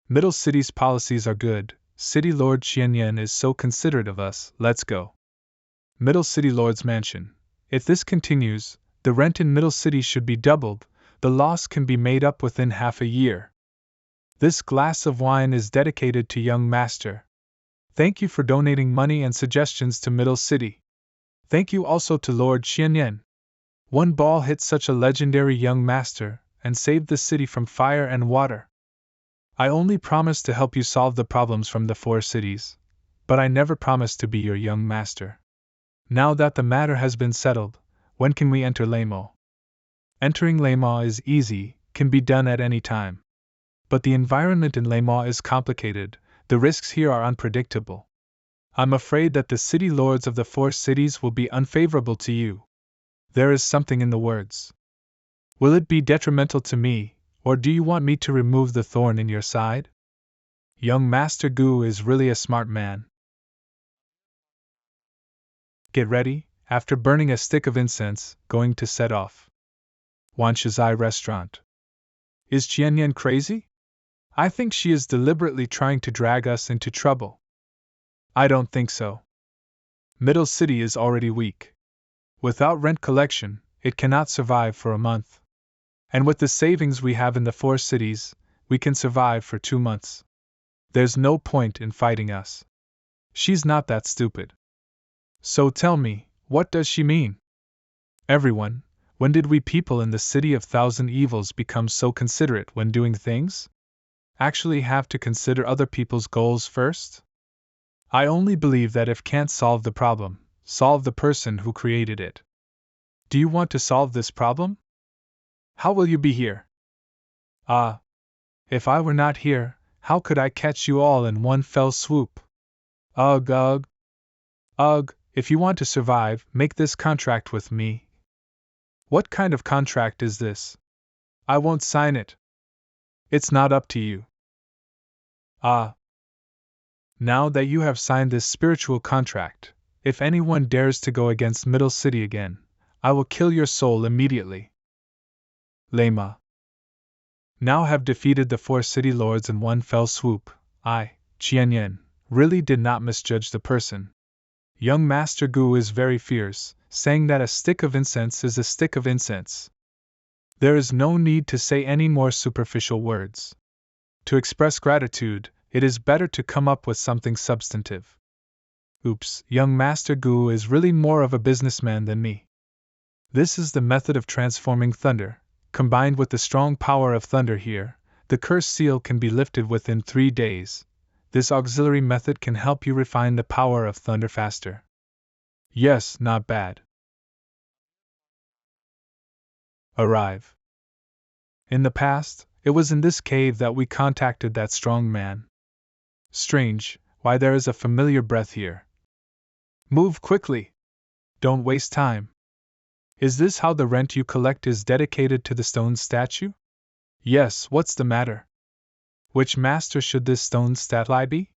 Middle City's policies are good. City Lord Xianyan is so considerate of us, let's go. Middle City Lord's Mansion. If this continues, the rent in Middle City should be doubled, the loss can be made up within half a year. This glass of wine is dedicated to young master. Thank you for donating money and suggestions to Middle City. Thank you also to Lord Xianyan. One ball hit such a legendary young master, and saved the city from fire and water. I only promised to help you solve the problems from the 4 cities, but I never promised to be your young master. Now that the matter has been settled, when can we enter Lemo? Entering Lemo is easy, can be done at any time. But the environment in Lemo is complicated, the risks here are unpredictable. I'm afraid that the city lords of the 4 cities will be unfavorable to you. There is something in the words. Will it be detrimental to me, or do you want me to remove the thorn in your side? Young Master Gu is really a smart man. Get ready, after burning a stick of incense, going to set off. Wanshizai Restaurant. Is Qianyan crazy? I think she is deliberately trying to drag us into trouble. I don't think so. Middle City is already weak. Without rent collection, it cannot survive for a month. And with the savings we have in the 4 cities, we can survive for 2 months. There's no point in fighting us. She's not that stupid. So tell me, what does she mean? Everyone, when did we people in the city of 1,000 evils become so considerate when doing things? Actually have to consider other people's goals first? I only believe that if can't solve the problem, solve the person who created it. Do you want to solve this problem? How will you be here? If I were not here, how could I catch you all in one fell swoop? Ugh, if you want to survive, make this contract with me. What kind of contract is this? I won't sign it. It's not up to you. Ah. Now that you have signed this spiritual contract, if anyone dares to go against Middle City again, I will kill your soul immediately. Lama. Now have defeated the 4 city lords in one fell swoop. I, Qianyan, really did not misjudge the person. Young Master Gu is very fierce, saying that a stick of incense is a stick of incense. There is no need to say any more superficial words. To express gratitude, it is better to come up with something substantive. Oops, young Master Gu is really more of a businessman than me. This is the method of transforming thunder. Combined with the strong power of thunder here, the curse seal can be lifted within 3 days. This auxiliary method can help you refine the power of thunder faster. Yes, not bad. Arrive. In the past, it was in this cave that we contacted that strong man. Strange, why there is a familiar breath here. Move quickly! Don't waste time. Is this how the rent you collect is dedicated to the stone statue? Yes, what's the matter? Which master should this stone statue be?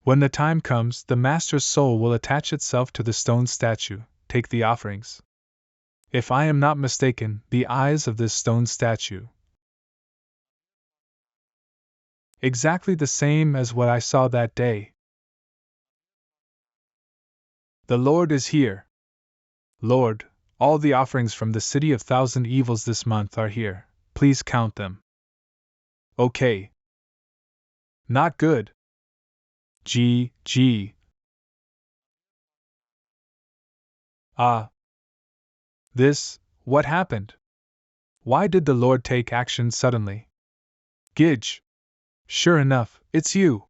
When the time comes, the master's soul will attach itself to the stone statue, take the offerings. If I am not mistaken, the eyes of this stone statue. Exactly the same as what I saw that day. The Lord is here. Lord, all the offerings from the City of Thousand Evils this month are here. Please count them. Okay. Not good. Gee. Ah. What happened? Why did the Lord take action suddenly? Gidge. Sure enough, it's you.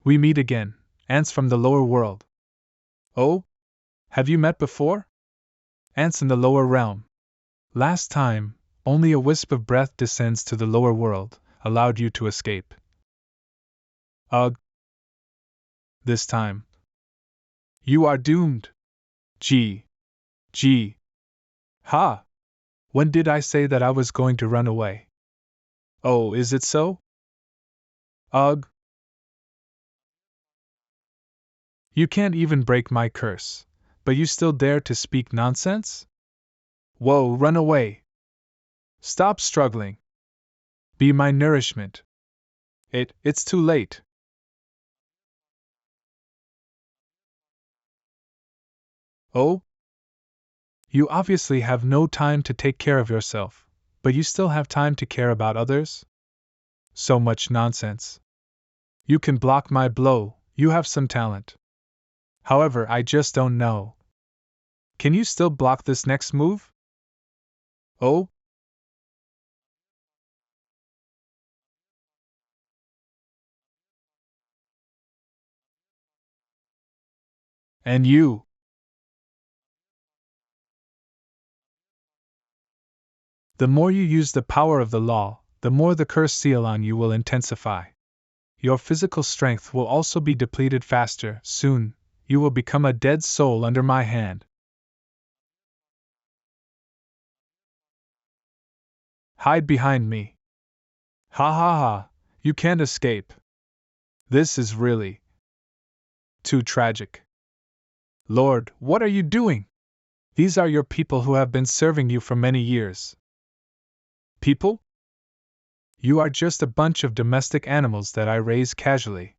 We meet again, ants from the lower world. Oh? Have you met before? Ants in the lower realm. Last time, only a wisp of breath descends to the lower world, allowed you to escape. Ugh. This time. You are doomed. Gee. Ha! When did I say that I was going to run away? Oh, is it so? Ugh. You can't even break my curse, but you still dare to speak nonsense? Whoa, run away! Stop struggling! Be my nourishment. It's too late. Oh? You obviously have no time to take care of yourself, but you still have time to care about others? So much nonsense. You can block my blow, you have some talent. However, I just don't know. Can you still block this next move? Oh? And you? The more you use the power of the law, the more the curse seal on you will intensify. Your physical strength will also be depleted faster. Soon, you will become a dead soul under my hand. Hide behind me. Ha ha ha, you can't escape. This is really too tragic. Lord, what are you doing? These are your people who have been serving you for many years. People? You are just a bunch of domestic animals that I raise casually.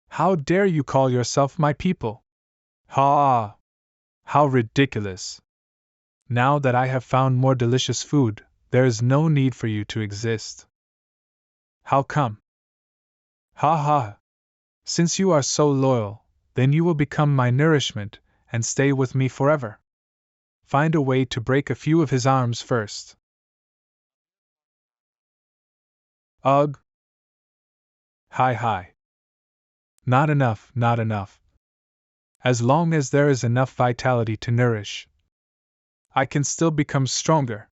How dare you call yourself my people? Ha! How ridiculous! Now that I have found more delicious food, there is no need for you to exist. How come? Ha ha! Since you are so loyal, then you will become my nourishment and stay with me forever. Find a way to break a few of his arms first. Ugh! Hi. Not enough. As long as there is enough vitality to nourish, I can still become stronger.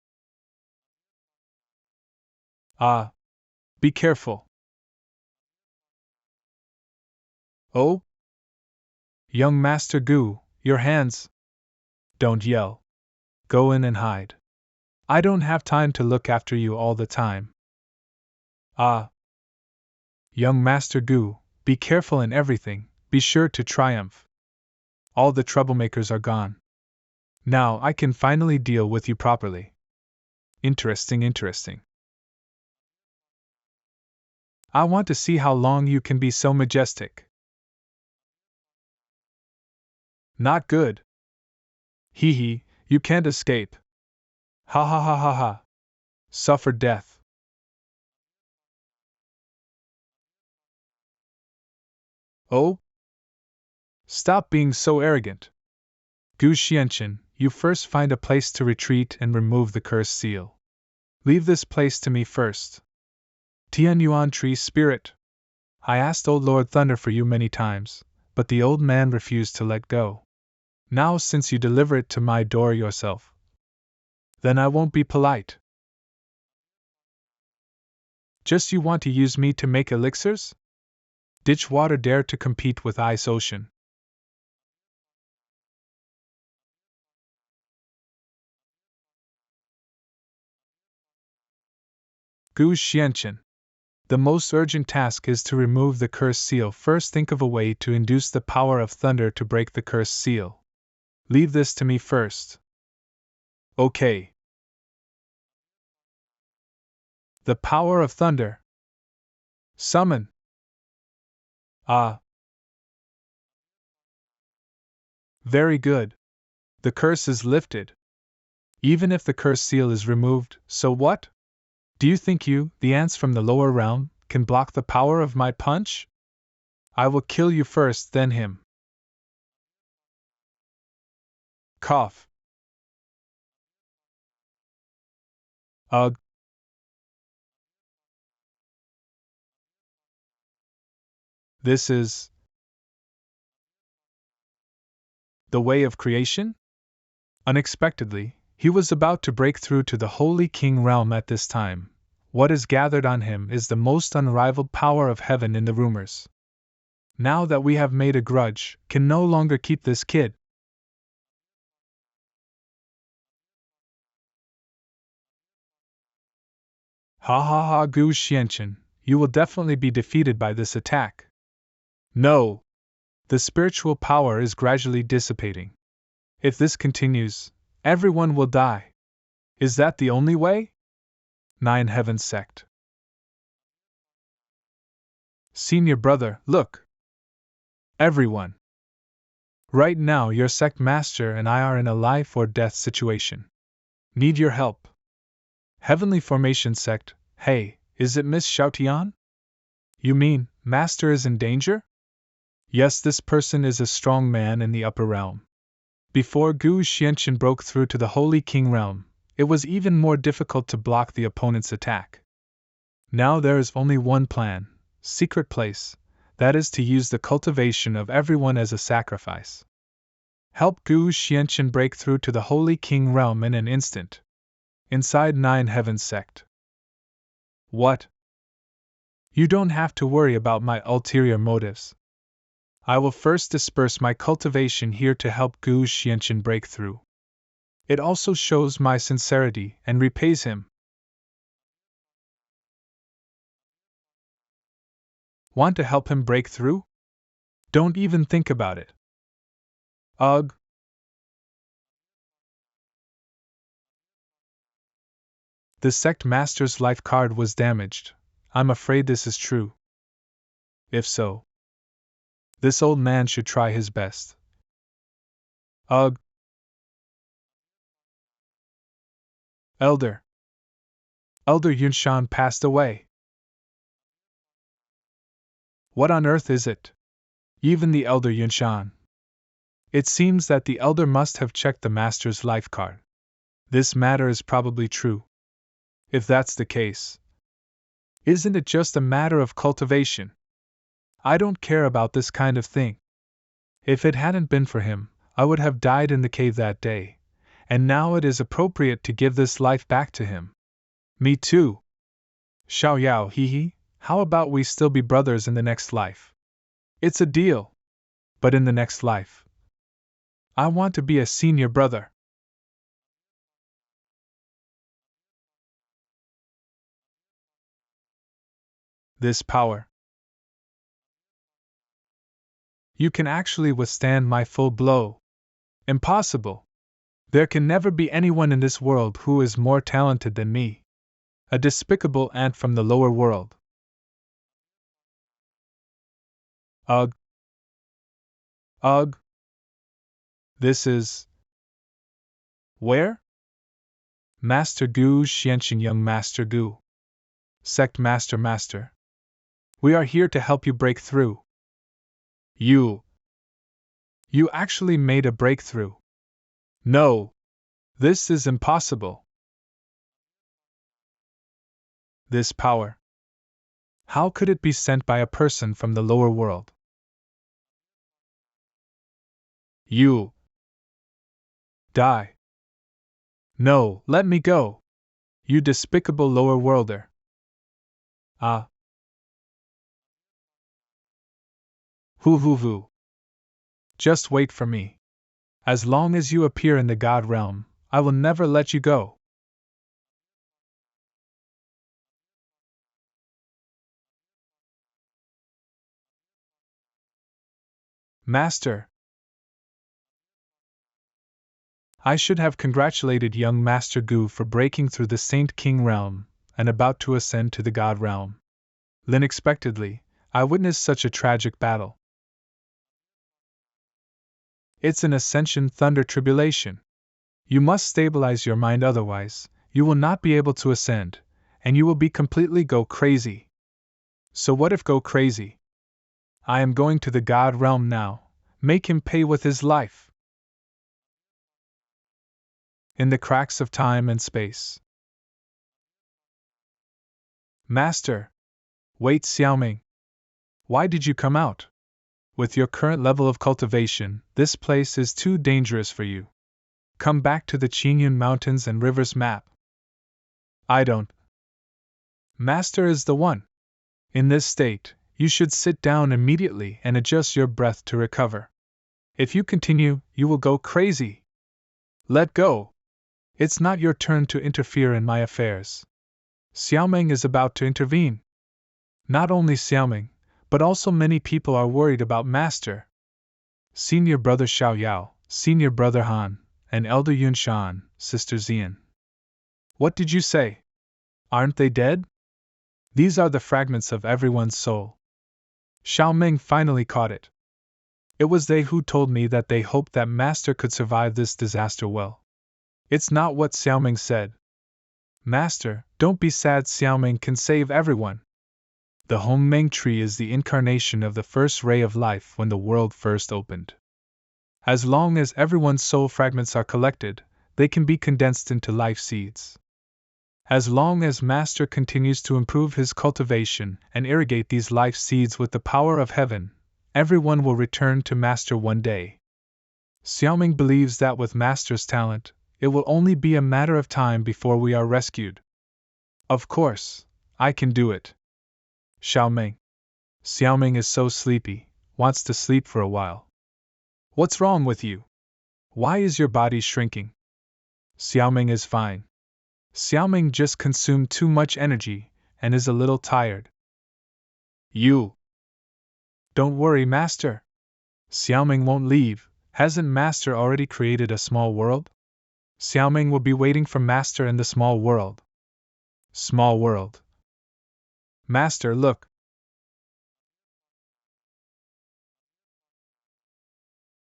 Ah! Be careful. Oh? Young Master Gu, your hands! Don't yell. Go in and hide. I don't have time to look after you all the time. Ah, young Master Gu, be careful in everything, be sure to triumph. All the troublemakers are gone. Now I can finally deal with you properly. Interesting. I want to see how long you can be so majestic. Not good. Hee hee, you can't escape. Ha ha ha ha ha. Suffer death. Oh? Stop being so arrogant. Gu Xianchen, you first find a place to retreat and remove the cursed seal. Leave this place to me first. Tian Yuan Tree Spirit. I asked Old Lord Thunder for you many times, but the old man refused to let go. Now, since you deliver it to my door yourself, then I won't be polite. Just you want to use me to make elixirs? Ditch water dare to compete with ice ocean. Gu Xianchen. The most urgent task is to remove the cursed seal. First, think of a way to induce the power of thunder to break the cursed seal. Leave this to me first. Okay. The power of thunder. Summon. Ah. Very good. The curse is lifted. Even if the cursed seal is removed, so what? Do you think you, the ants from the lower realm, can block the power of my punch? I will kill you first, then him. Cough. Ugh. This is the way of creation? Unexpectedly, he was about to break through to the Holy King realm at this time. What is gathered on him is the most unrivaled power of heaven in the rumors. Now that we have made a grudge, can no longer keep this kid. Ha ha ha, Gu Xianchen, you will definitely be defeated by this attack. No! The spiritual power is gradually dissipating. If this continues, everyone will die. Is that the only way? Nine Heaven Sect. Senior brother, look! Everyone! Right now, your sect master and I are in a life or death situation. Need your help. Heavenly Formation Sect, hey, is it Miss Xiaotian? You mean, Master is in danger? Yes, this person is a strong man in the upper realm. Before Gu Xianchen broke through to the Holy King realm, it was even more difficult to block the opponent's attack. Now there is only one plan, secret place, that is to use the cultivation of everyone as a sacrifice. Help Gu Xianchen break through to the Holy King realm in an instant. Inside Nine Heaven Sect. What? You don't have to worry about my ulterior motives. I will first disperse my cultivation here to help Gu Xianchen break through. It also shows my sincerity and repays him. Want to help him break through? Don't even think about it. Ugh. The sect master's life card was damaged. I'm afraid this is true. If so, this old man should try his best. Ugh. Elder Yunshan passed away. What on earth is it? Even the Elder Yunshan. It seems that the elder must have checked the master's life card. This matter is probably true. If that's the case, isn't it just a matter of cultivation? I don't care about this kind of thing. If it hadn't been for him, I would have died in the cave that day, and now it is appropriate to give this life back to him. Me too. Xiaoyao, hee hee, how about we still be brothers in the next life? It's a deal. But in the next life, I want to be a senior brother. This power. You can actually withstand my full blow. Impossible. There can never be anyone in this world who is more talented than me. A despicable ant from the lower world. Ugh. Ugh. This is. Where? Master Gu Xianxin, young Master Gu. Sect Master. We are here to help you break through. You actually made a breakthrough. No. This is impossible. This power. How could it be sent by a person from the lower world? You. Die. No, let me go. You despicable lower worlder. Ah. Hoo. Just wait for me. As long as you appear in the God realm, I will never let you go. Master. I should have congratulated young Master Gu for breaking through the Saint King realm and about to ascend to the God realm. Unexpectedly, I witnessed such a tragic battle. It's an Ascension thunder tribulation. You must stabilize your mind, otherwise, you will not be able to ascend, and you will be completely go crazy. So what if go crazy? I am going to the God realm now. Make him pay with his life. In the cracks of time and space. Master! Wait, Xiaoming. Why did you come out? With your current level of cultivation, this place is too dangerous for you. Come back to the Qingyun Mountains and Rivers map. I don't. Master is the one. In this state, you should sit down immediately and adjust your breath to recover. If you continue, you will go crazy. Let go. It's not your turn to interfere in my affairs. Xiaoming is about to intervene. Not only Xiaoming, but also many people are worried about Master. Senior brother Xiaoyao, senior brother Han, and elder Yunshan, sister Xian. What did you say? Aren't they dead? These are the fragments of everyone's soul. Xiaoming finally caught it. It was they who told me that they hoped that Master could survive this disaster well. It's not what Xiaoming said. Master, don't be sad, Xiaoming can save everyone. The Hongmeng tree is the incarnation of the first ray of life when the world first opened. As long as everyone's soul fragments are collected, they can be condensed into life seeds. As long as Master continues to improve his cultivation and irrigate these life seeds with the power of heaven, everyone will return to Master one day. Xiaoming believes that with Master's talent, it will only be a matter of time before we are rescued. Of course, I can do it. Xiaoming. Xiaoming is so sleepy, wants to sleep for a while. What's wrong with you? Why is your body shrinking? Xiaoming is fine. Xiaoming just consumed too much energy and is a little tired. You. Don't worry, Master. Xiaoming won't leave. Hasn't Master already created a small world? Xiaoming will be waiting for Master in the small world. Small world. Master, look.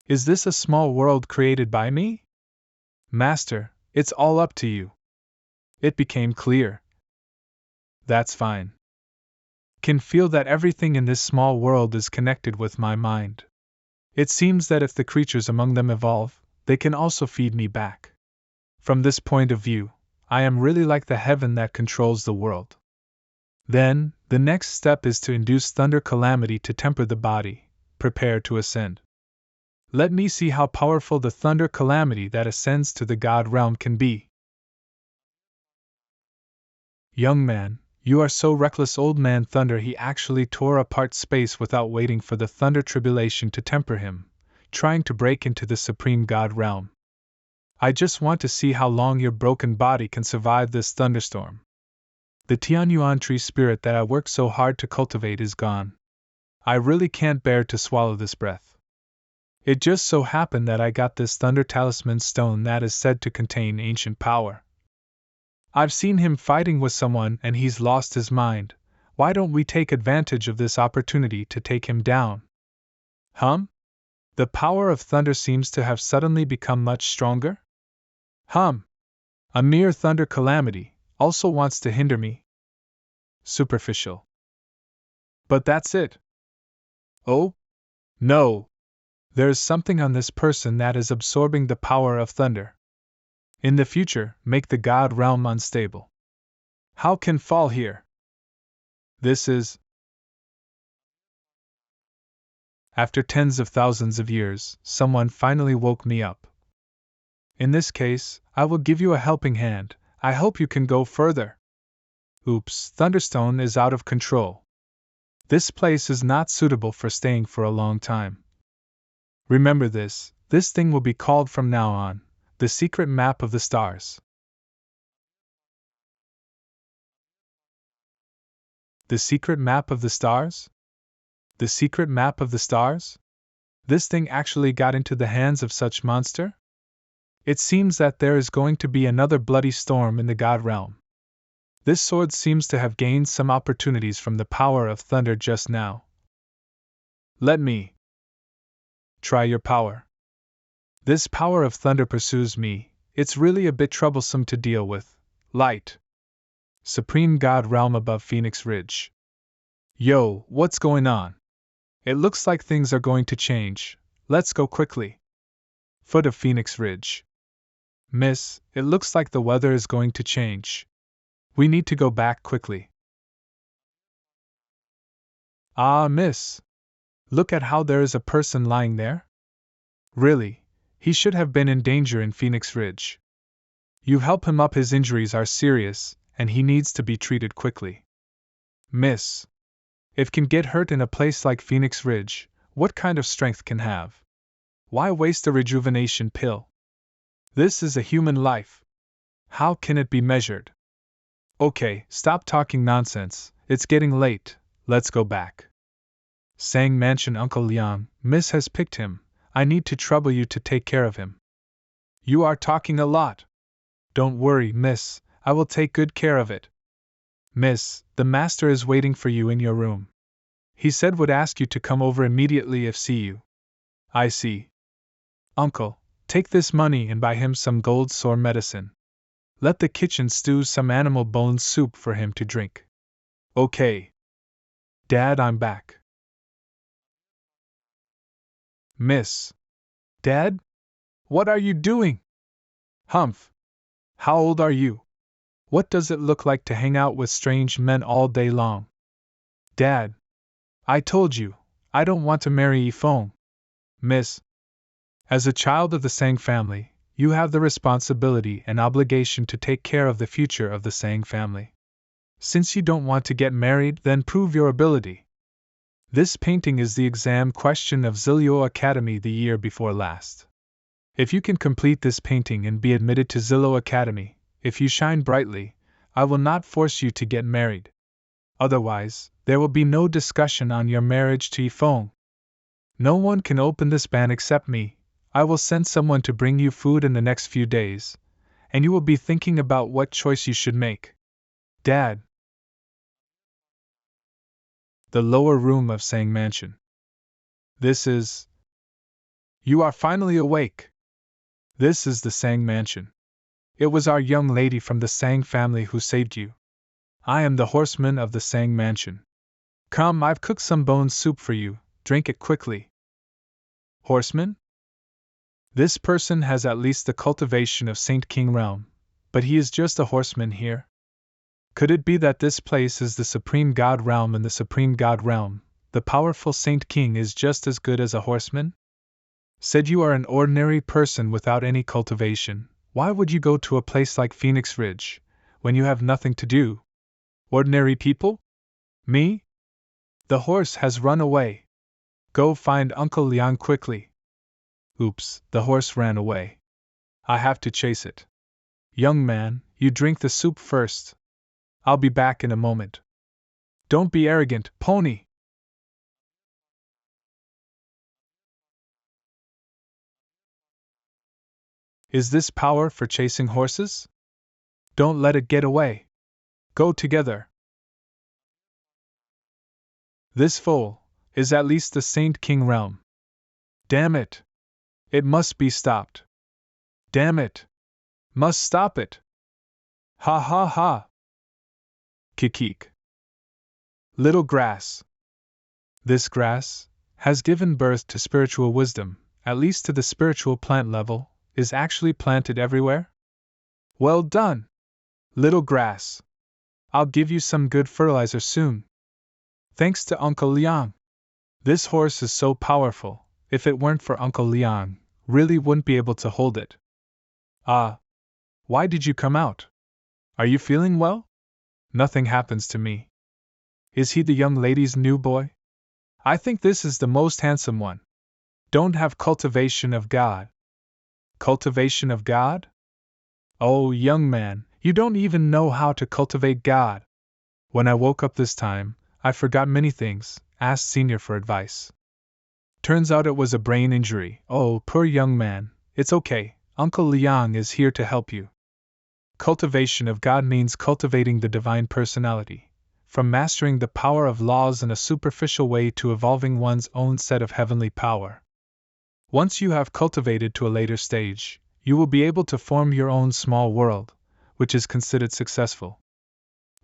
Is this a small world created by me? Master, it's all up to you. It became clear. That's fine. Can feel that everything in this small world is connected with my mind. It seems that if the creatures among them evolve, they can also feed me back. From this point of view, I am really like the heaven that controls the world. Then, the next step is to induce thunder calamity to temper the body, prepare to ascend. Let me see how powerful the thunder calamity that ascends to the God realm can be. Young man, you are so reckless, old man Thunder. He actually tore apart space without waiting for the thunder tribulation to temper him, trying to break into the supreme God realm. I just want to see how long your broken body can survive this thunderstorm. The Tianyuan tree spirit that I worked so hard to cultivate is gone. I really can't bear to swallow this breath. It just so happened that I got this Thunder Talisman stone that is said to contain ancient power. I've seen him fighting with someone and he's lost his mind. Why don't we take advantage of this opportunity to take him down? The power of thunder seems to have suddenly become much stronger? A mere thunder calamity also wants to hinder me. Superficial. But that's it. Oh? No. There's something on this person that is absorbing the power of thunder. In the future, make the god realm unstable. How can fall here? This is. After tens of thousands of years, someone finally woke me up. In this case, I will give you a helping hand. I hope you can go further. Oops, Thunderstone is out of control. This place is not suitable for staying for a long time. Remember this thing will be called from now on, the secret map of the stars. The secret map of the stars? The secret map of the stars? This thing actually got into the hands of such monster? It seems that there is going to be another bloody storm in the god realm. This sword seems to have gained some opportunities from the power of thunder just now. Let me try your power. This power of thunder pursues me. It's really a bit troublesome to deal with. Light. Supreme God realm above Phoenix Ridge. Yo, what's going on? It looks like things are going to change. Let's go quickly. Foot of Phoenix Ridge. Miss, it looks like the weather is going to change. We need to go back quickly. Ah, miss. Look at how there is a person lying there. Really, he should have been in danger in Phoenix Ridge. You help him up, his injuries are serious, and he needs to be treated quickly. Miss. If can get hurt in a place like Phoenix Ridge, what kind of strength can have? Why waste a rejuvenation pill? This is a human life. How can it be measured? Okay, stop talking nonsense, it's getting late, let's go back. Sang Mansion. Uncle Liang, Miss has picked him, I need to trouble you to take care of him. You are talking a lot. Don't worry, miss, I will take good care of it. Miss, the master is waiting for you in your room. He said would ask you to come over immediately if see you. I see. Uncle, take this money and buy him some gold sore medicine. Let the kitchen stew some animal bone soup for him to drink. Okay. Dad, I'm back. Miss. Dad? What are you doing? Humph. How old are you? What does it look like to hang out with strange men all day long? Dad. I told you, I don't want to marry Yifeng. Miss. As a child of the Sang family, you have the responsibility and obligation to take care of the future of the Sang family. Since you don't want to get married, then prove your ability. This painting is the exam question of Xiaoyao Academy the year before last. If you can complete this painting and be admitted to Xiaoyao Academy, if you shine brightly, I will not force you to get married. Otherwise, there will be no discussion on your marriage to Yifeng. No one can open this ban except me. I will send someone to bring you food in the next few days, and you will be thinking about what choice you should make. Dad. The lower room of Sang Mansion. This is. You are finally awake. This is the Sang Mansion. It was our young lady from the Sang family who saved you. I am the horseman of the Sang Mansion. Come, I've cooked some bone soup for you, drink it quickly. Horseman? This person has at least the cultivation of Saint King realm, but he is just a horseman here. Could it be that this place is the Supreme God realm, and the Supreme God realm, the powerful Saint King, is just as good as a horseman? Said you are an ordinary person without any cultivation, why would you go to a place like Phoenix Ridge, when you have nothing to do? Ordinary people? Me? The horse has run away. Go find Uncle Liang quickly. Oops, the horse ran away. I have to chase it. Young man, you drink the soup first. I'll be back in a moment. Don't be arrogant, pony! Is this power for chasing horses? Don't let it get away. Go together. This foal is at least the Saint King realm. Damn it! It must be stopped. Damn it! Must stop it! Ha ha ha! Kikik. Little grass. This grass has given birth to spiritual wisdom, at least to the spiritual plant level, is actually planted everywhere? Well done! Little grass. I'll give you some good fertilizer soon. Thanks to Uncle Liang. This horse is so powerful, if it weren't for Uncle Liang, really wouldn't be able to hold it. Ah. Why did you come out? Are you feeling well? Nothing happens to me. Is he the young lady's new boy? I think this is the most handsome one. Don't have cultivation of God. Cultivation of God? Oh, young man, you don't even know how to cultivate God. When I woke up this time, I forgot many things, asked Senior for advice. Turns out it was a brain injury. Oh, poor young man, it's okay, Uncle Liang is here to help you. Cultivation of God means cultivating the divine personality, from mastering the power of laws in a superficial way to evolving one's own set of heavenly power. Once you have cultivated to a later stage, you will be able to form your own small world, which is considered successful.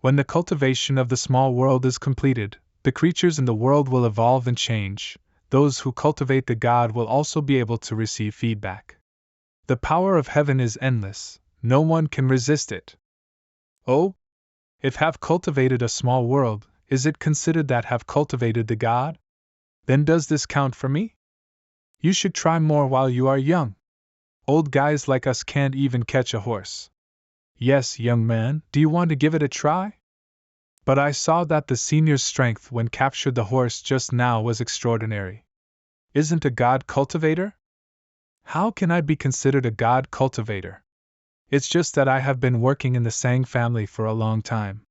When the cultivation of the small world is completed, the creatures in the world will evolve and change. Those who cultivate the God will also be able to receive feedback. The power of heaven is endless, no one can resist it. Oh? If have cultivated a small world, is it considered that have cultivated the God? Then does this count for me? You should try more while you are young. Old guys like us can't even catch a horse. Yes, young man, do you want to give it a try? But I saw that the senior's strength when captured the horse just now was extraordinary. Isn't a God cultivator? How can I be considered a God cultivator? It's just that I have been working in the Sang family for a long time.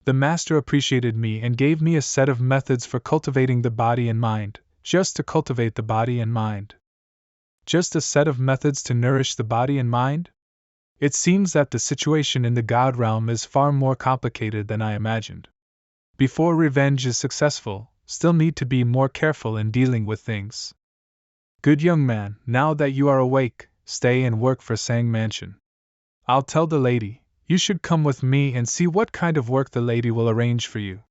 The master appreciated me and gave me a set of methods for cultivating the body and mind, just to cultivate the body and mind. Just a set of methods to nourish the body and mind? It seems that the situation in the God realm is far more complicated than I imagined. Before revenge is successful, still need to be more careful in dealing with things. Good young man, now that you are awake, stay and work for Sang Mansion. I'll tell the lady, you should come with me and see what kind of work the lady will arrange for you.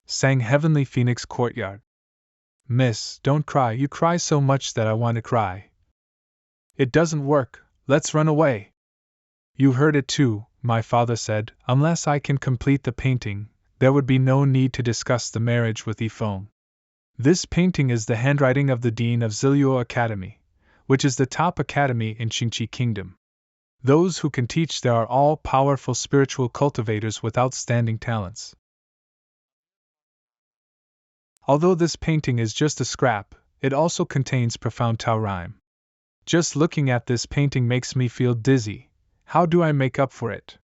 Sang Heavenly Phoenix Courtyard. Miss, don't cry, you cry so much that I want to cry. It doesn't work, let's run away. You heard it too, my father said, unless I can complete the painting, there would be no need to discuss the marriage with Yifeng. This painting is the handwriting of the Dean of Xiaoyao Academy, which is the top academy in Qingqi Kingdom. Those who can teach there are all powerful spiritual cultivators with outstanding talents. Although this painting is just a scrap, it also contains profound Tao rhyme. Just looking at this painting makes me feel dizzy. How do I make up for it?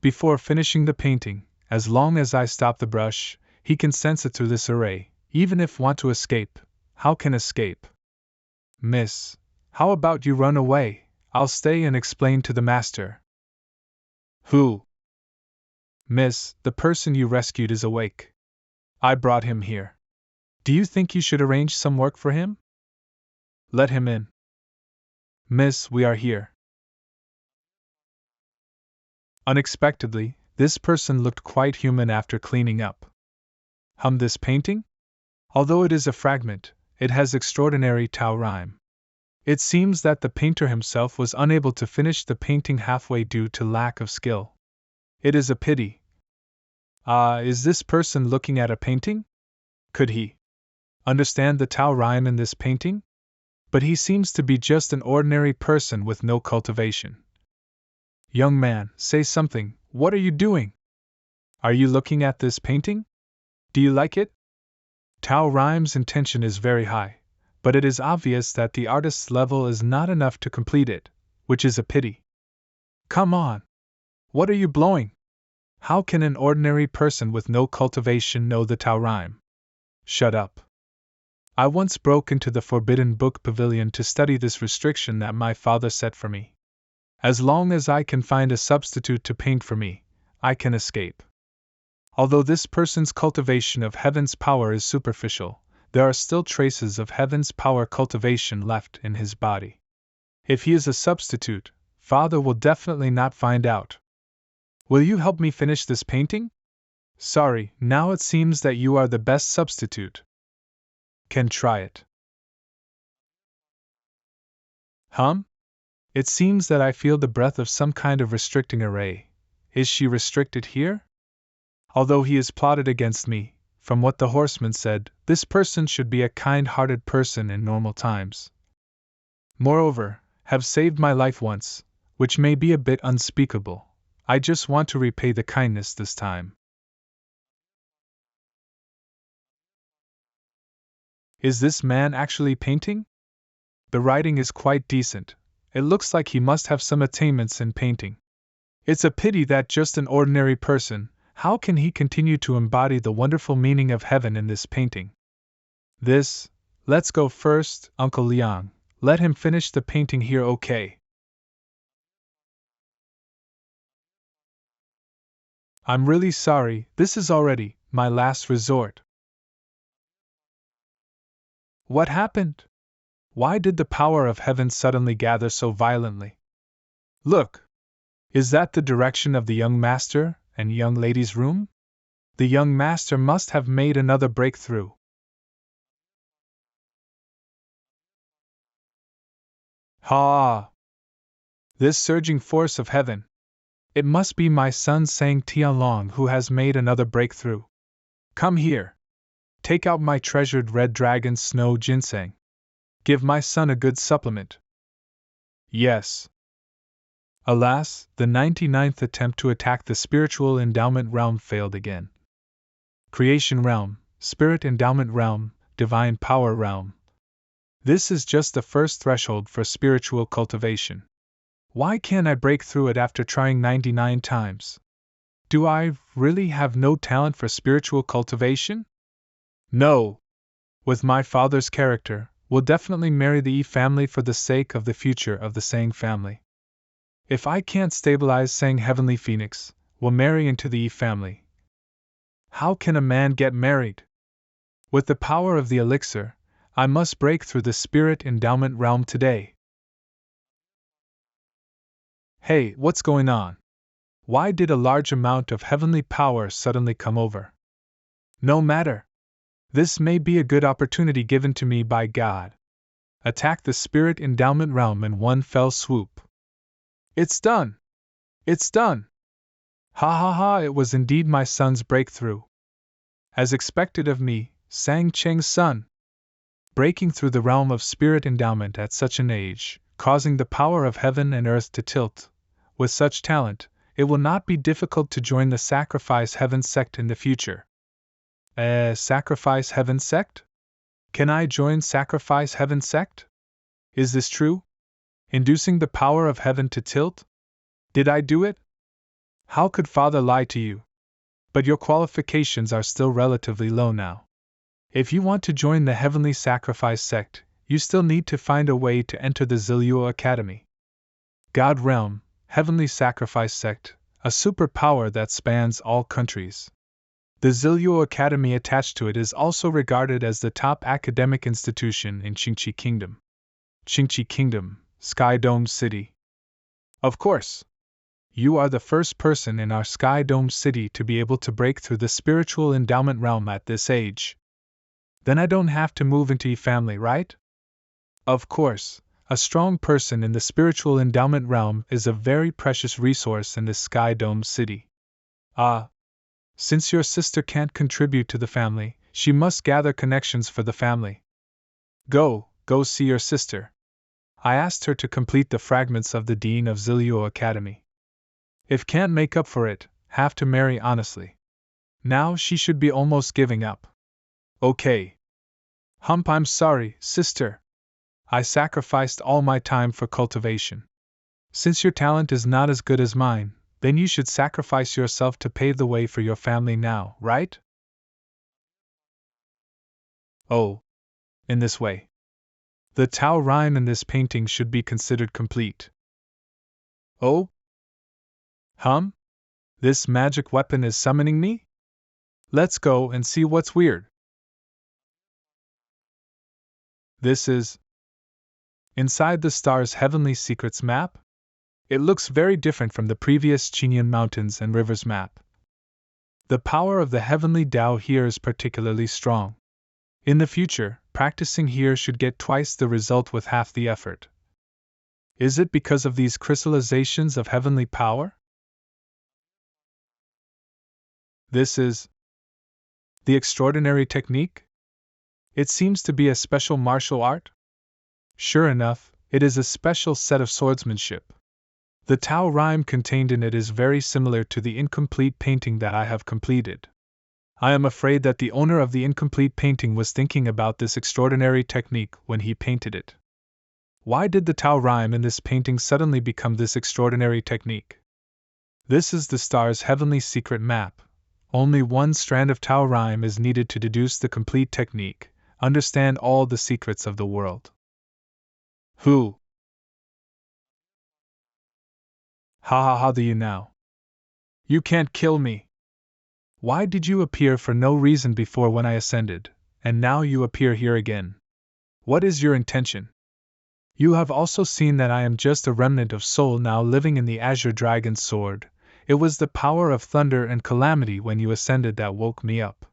Before finishing the painting, as long as I stop the brush, he can sense it through this array, even if want to escape. How can escape? Miss, how about you run away? I'll stay and explain to the master. Who? Miss, the person you rescued is awake. I brought him here. Do you think you should arrange some work for him? Let him in. Miss, we are here. Unexpectedly, this person looked quite human after cleaning up. This painting? Although it is a fragment, it has extraordinary Tao rhyme. It seems that the painter himself was unable to finish the painting halfway due to lack of skill. It is a pity. Is this person looking at a painting? Could he understand the Tao rhyme in this painting? But he seems to be just an ordinary person with no cultivation. Young man, say something, what are you doing? Are you looking at this painting? Do you like it? Tao rhyme's intention is very high, but it is obvious that the artist's level is not enough to complete it, which is a pity. Come on! What are you blowing? How can an ordinary person with no cultivation know the Tao rhyme? Shut up. I once broke into the Forbidden Book Pavilion to study this restriction that my father set for me. As long as I can find a substitute to paint for me, I can escape. Although this person's cultivation of heaven's power is superficial, there are still traces of heaven's power cultivation left in his body. If he is a substitute, Father will definitely not find out. Will you help me finish this painting? Sorry, now it seems that you are the best substitute. Can try it. It seems that I feel the breath of some kind of restricting array. Is she restricted here? Although he is plotted against me, from what the horseman said, this person should be a kind-hearted person in normal times. Moreover, have saved my life once, which may be a bit unspeakable. I just want to repay the kindness this time. Is this man actually painting? The writing is quite decent. It looks like he must have some attainments in painting. It's a pity that just an ordinary person, how can he continue to embody the wonderful meaning of heaven in this painting? Let's go first, Uncle Liang. Let him finish the painting here, okay? I'm really sorry, this is already my last resort. What happened? Why did the power of heaven suddenly gather so violently? Look! Is that the direction of the young master and young lady's room? The young master must have made another breakthrough. Ha! This surging force of heaven. It must be my son Sang Tianlong who has made another breakthrough. Come here. Take out my treasured red dragon snow ginseng. Give my son a good supplement. Yes. Alas, the 99th attempt to attack the spiritual endowment realm failed again. Creation realm, spirit endowment realm, divine power realm. This is just the first threshold for spiritual cultivation. Why can't I break through it after trying 99 times? Do I really have no talent for spiritual cultivation? No. With my father's character, we'll definitely marry the Yi family for the sake of the future of the Sang family. If I can't stabilize Sang Heavenly Phoenix, we'll marry into the Yi family. How can a man get married? With the power of the elixir, I must break through the spirit endowment realm today. Hey, what's going on? Why did a large amount of heavenly power suddenly come over? No matter. This may be a good opportunity given to me by God. Attack the spirit endowment realm in one fell swoop. It's done! It's done! Ha ha ha, it was indeed my son's breakthrough. As expected of me, Sang Cheng's son. Breaking through the realm of spirit endowment at such an age, causing the power of heaven and earth to tilt. With such talent, it will not be difficult to join the Sacrifice Heaven sect in the future. Sacrifice Heaven sect? Can I join Sacrifice Heaven sect? Is this true? Inducing the power of heaven to tilt? Did I do it? How could Father lie to you? But your qualifications are still relatively low now. If you want to join the Heavenly Sacrifice sect, you still need to find a way to enter the Xiaoyao Academy. God Realm, Heavenly Sacrifice sect, a superpower that spans all countries. The Xiaoyao Academy attached to it is also regarded as the top academic institution in Qingqi Kingdom. Qingqi Kingdom, Sky Dome City. Of course. You are the first person in our Sky Dome City to be able to break through the spiritual endowment realm at this age. Then I don't have to move into Yi family, right? Of course, a strong person in the spiritual endowment realm is a very precious resource in this Sky Dome City. Since your sister can't contribute to the family, she must gather connections for the family. Go see your sister. I asked her to complete the fragments of the Dean of Xiaoyao Academy. If can't make up for it, have to marry honestly. Now she should be almost giving up. Okay. I'm sorry, sister. I sacrificed all my time for cultivation. Since your talent is not as good as mine, Then you should sacrifice yourself to pave the way for your family now, right? Oh, in this way. The Tao rhyme in this painting should be considered complete. Oh? This magic weapon is summoning me? Let's go and see what's weird. This is inside the star's heavenly secrets map? It looks very different from the previous Qinyan Mountains and Rivers map. The power of the heavenly Tao here is particularly strong. In the future, practicing here should get twice the result with half the effort. Is it because of these crystallizations of heavenly power? This is the extraordinary technique? It seems to be a special martial art? Sure enough, it is a special set of swordsmanship. The Tao rhyme contained in it is very similar to the incomplete painting that I have completed. I am afraid that the owner of the incomplete painting was thinking about this extraordinary technique when he painted it. Why did the Tao rhyme in this painting suddenly become this extraordinary technique? This is the star's heavenly secret map. Only one strand of Tao rhyme is needed to deduce the complete technique, understand all the secrets of the world. Who? How do you now? You can't kill me. Why did you appear for no reason before when I ascended, and now you appear here again? What is your intention? You have also seen that I am just a remnant of soul now living in the azure dragon's sword. It was the power of thunder and calamity when you ascended that woke me up.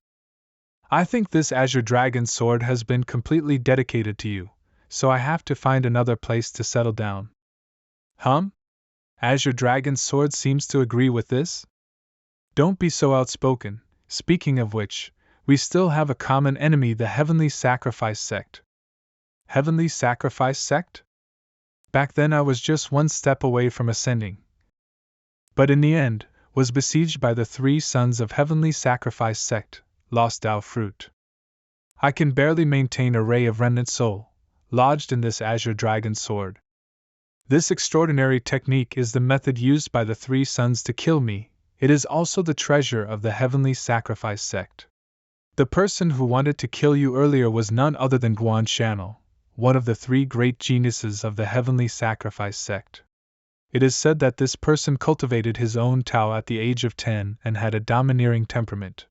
I think this azure dragon's sword has been completely dedicated to you, so I have to find another place to settle down. Azure Dragon's sword seems to agree with this? Don't be so outspoken. Speaking of which, we still have a common enemy, the Heavenly Sacrifice sect. Heavenly Sacrifice sect? Back then I was just one step away from ascending. But in the end, was besieged by the 3 sons of Heavenly Sacrifice sect, lost Tao fruit. I can barely maintain a ray of remnant soul, lodged in this azure dragon sword. This extraordinary technique is the method used by the 3 sons to kill me. It is also the treasure of the Heavenly Sacrifice sect. The person who wanted to kill you earlier was none other than Guan Shan'el, one of the 3 great geniuses of the Heavenly Sacrifice sect. It is said that this person cultivated his own Tao at the age of 10 and had a domineering temperament.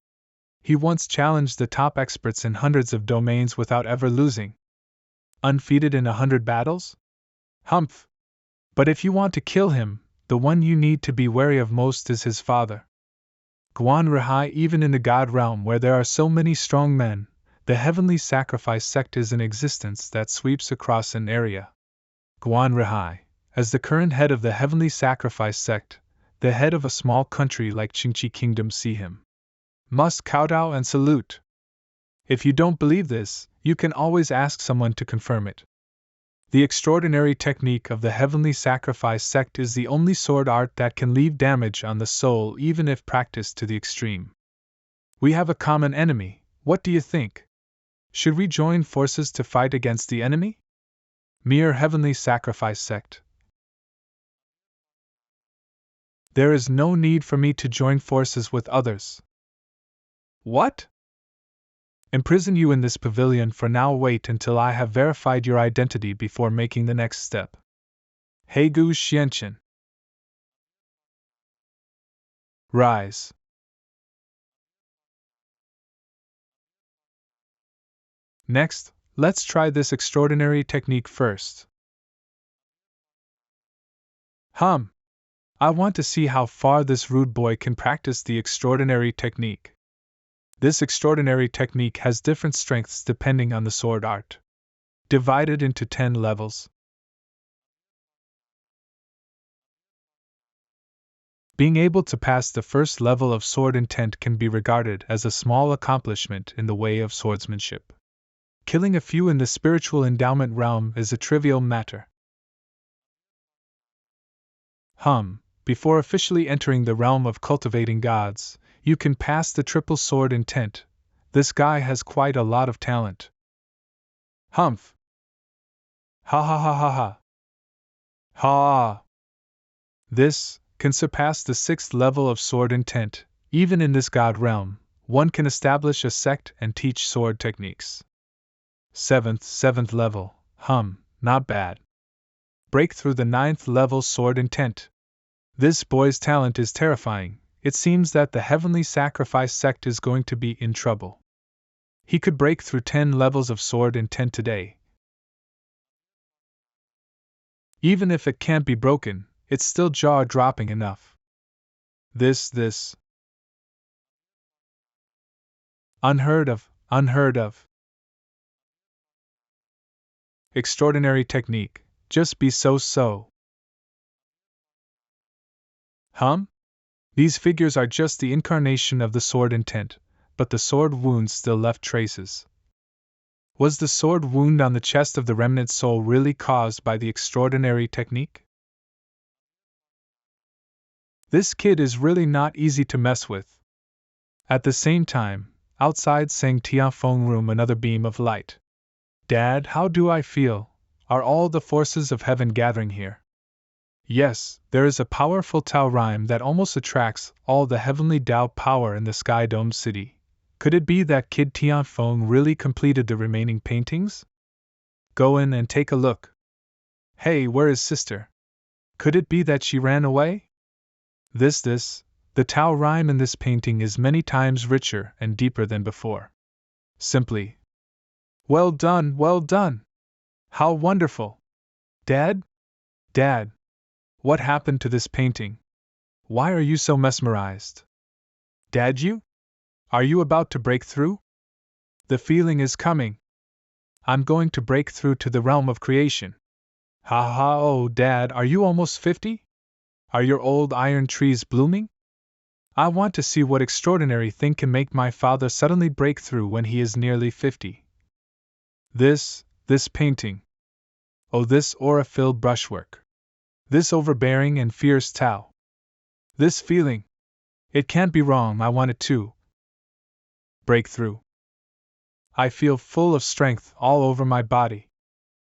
He once challenged the top experts in hundreds of domains without ever losing. Undefeated in 100 battles? Humph! But if you want to kill him, the one you need to be wary of most is his father. Guan Rihai. Even in the God realm where there are so many strong men, the Heavenly Sacrifice sect is in existence that sweeps across an area. Guan Rihai, as the current head of the Heavenly Sacrifice sect, the head of a small country like Qingqi Kingdom, see him. Must kowtow and salute. If you don't believe this, you can always ask someone to confirm it. The extraordinary technique of the Heavenly Sacrifice sect is the only sword art that can leave damage on the soul even if practiced to the extreme. We have a common enemy. What do you think? Should we join forces to fight against the enemy? Mere Heavenly Sacrifice sect. There is no need for me to join forces with others. What? Imprison you in this pavilion for now. Wait until I have verified your identity before making the next step. Heigu Xianchen. Rise. Next, let's try this extraordinary technique first. I want to see how far this rude boy can practice the extraordinary technique. This extraordinary technique has different strengths depending on the sword art. Divided into 10 levels. Being able to pass the first level of sword intent can be regarded as a small accomplishment in the way of swordsmanship. Killing a few in the spiritual endowment realm is a trivial matter. Before officially entering the realm of cultivating gods, you can pass the triple sword intent. This guy has quite a lot of talent. Humph! Ha ha ha ha ha! Ha! This can surpass the 6th level of sword intent. Even in this god realm, one can establish a sect and teach sword techniques. 7th level, not bad. Break through the 9th level sword intent. This boy's talent is terrifying. It seems that the Heavenly Sacrifice sect is going to be in trouble. He could break through 10 levels of sword intent today. Even if it can't be broken, it's still jaw-dropping enough. This. Unheard of. Extraordinary technique, just be so. These figures are just the incarnation of the sword intent, but the sword wound still left traces. Was the sword wound on the chest of the remnant soul really caused by the extraordinary technique? This kid is really not easy to mess with. At the same time, outside Sang Tianfeng room another beam of light. Dad, how do I feel? Are all the forces of heaven gathering here? Yes, there is a powerful Tao rhyme that almost attracts all the heavenly Tao power in the Sky Dome City. Could it be that Kid Tianfeng really completed the remaining paintings? Go in and take a look. Hey, where is sister? Could it be that she ran away? The Tao rhyme in this painting is many times richer and deeper than before. Simply. Well done! How wonderful! Dad? What happened to this painting? Why are you so mesmerized? Dad, are you about to break through? The feeling is coming. I'm going to break through to the realm of creation. Oh, Dad, are you almost 50? Are your old iron trees blooming? I want to see what extraordinary thing can make my father suddenly break through when he is nearly 50. This painting. Oh, this aura-filled brushwork. This overbearing and fierce Tao. This feeling. It can't be wrong, I want it to break through. I feel full of strength all over my body.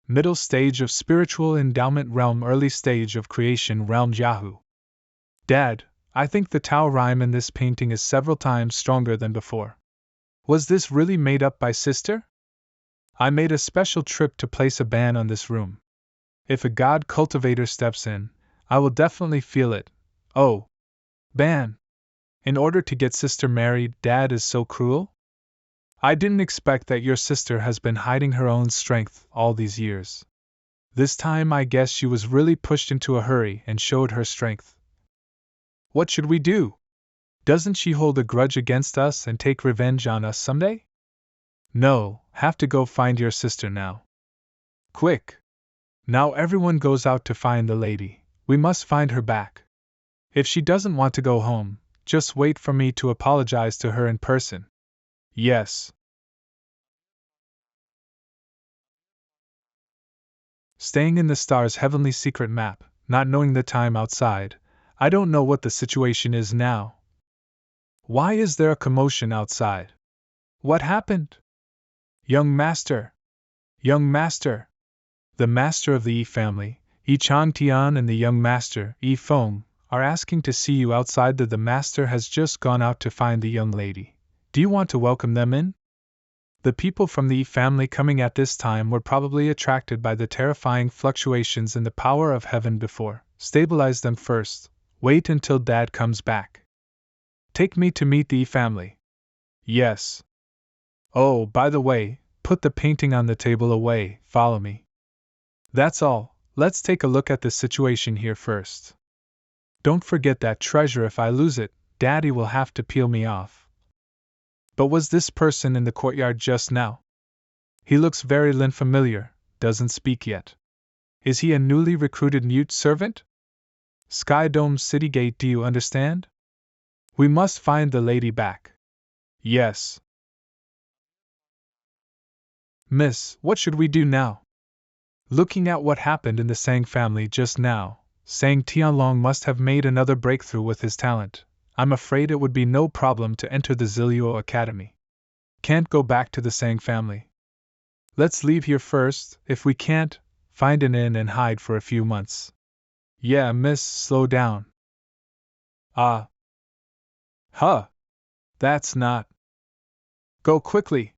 Middle stage of spiritual endowment realm, early stage of creation realm Yahoo. Dad, I think the Tao rhyme in this painting is several times stronger than before. Was this really made up by sister? I made a special trip to place a ban on this room. If a god cultivator steps in, I will definitely feel it. Oh. Ban. In order to get sister married, Dad is so cruel? I didn't expect that your sister has been hiding her own strength all these years. This time I guess she was really pushed into a hurry and showed her strength. What should we do? Doesn't she hold a grudge against us and take revenge on us someday? No, have to go find your sister now. Quick! Now everyone goes out to find the lady. We must find her back. If she doesn't want to go home, just wait for me to apologize to her in person. Yes. Staying in the stars' heavenly secret map, not knowing the time outside, I don't know what the situation is now. Why is there a commotion outside? What happened? Young master! The master of the Yi family, Yi Changtian, and the young master, Yi Feng, are asking to see you outside. The master has just gone out to find the young lady. Do you want to welcome them in? The people from the Yi family coming at this time were probably attracted by the terrifying fluctuations in the power of heaven before. Stabilize them first. Wait until Dad comes back. Take me to meet the Yi family. Yes. Oh, by the way, put the painting on the table away, follow me. That's all, let's take a look at the situation here first. Don't forget that treasure. If I lose it, Daddy will have to peel me off. But was this person in the courtyard just now? He looks very familiar, doesn't speak yet. Is he a newly recruited mute servant? Sky Dome City Gate, do you understand? We must find the lady back. Yes. Miss, what should we do now? Looking at what happened in the Sang family just now, Sang Tianlong must have made another breakthrough with his talent. I'm afraid it would be no problem to enter the Zilio Academy. Can't go back to the Sang family. Let's leave here first. If we can't, find an inn and hide for a few months. Yeah, miss, slow down. Ah. Huh. That's not. Go quickly.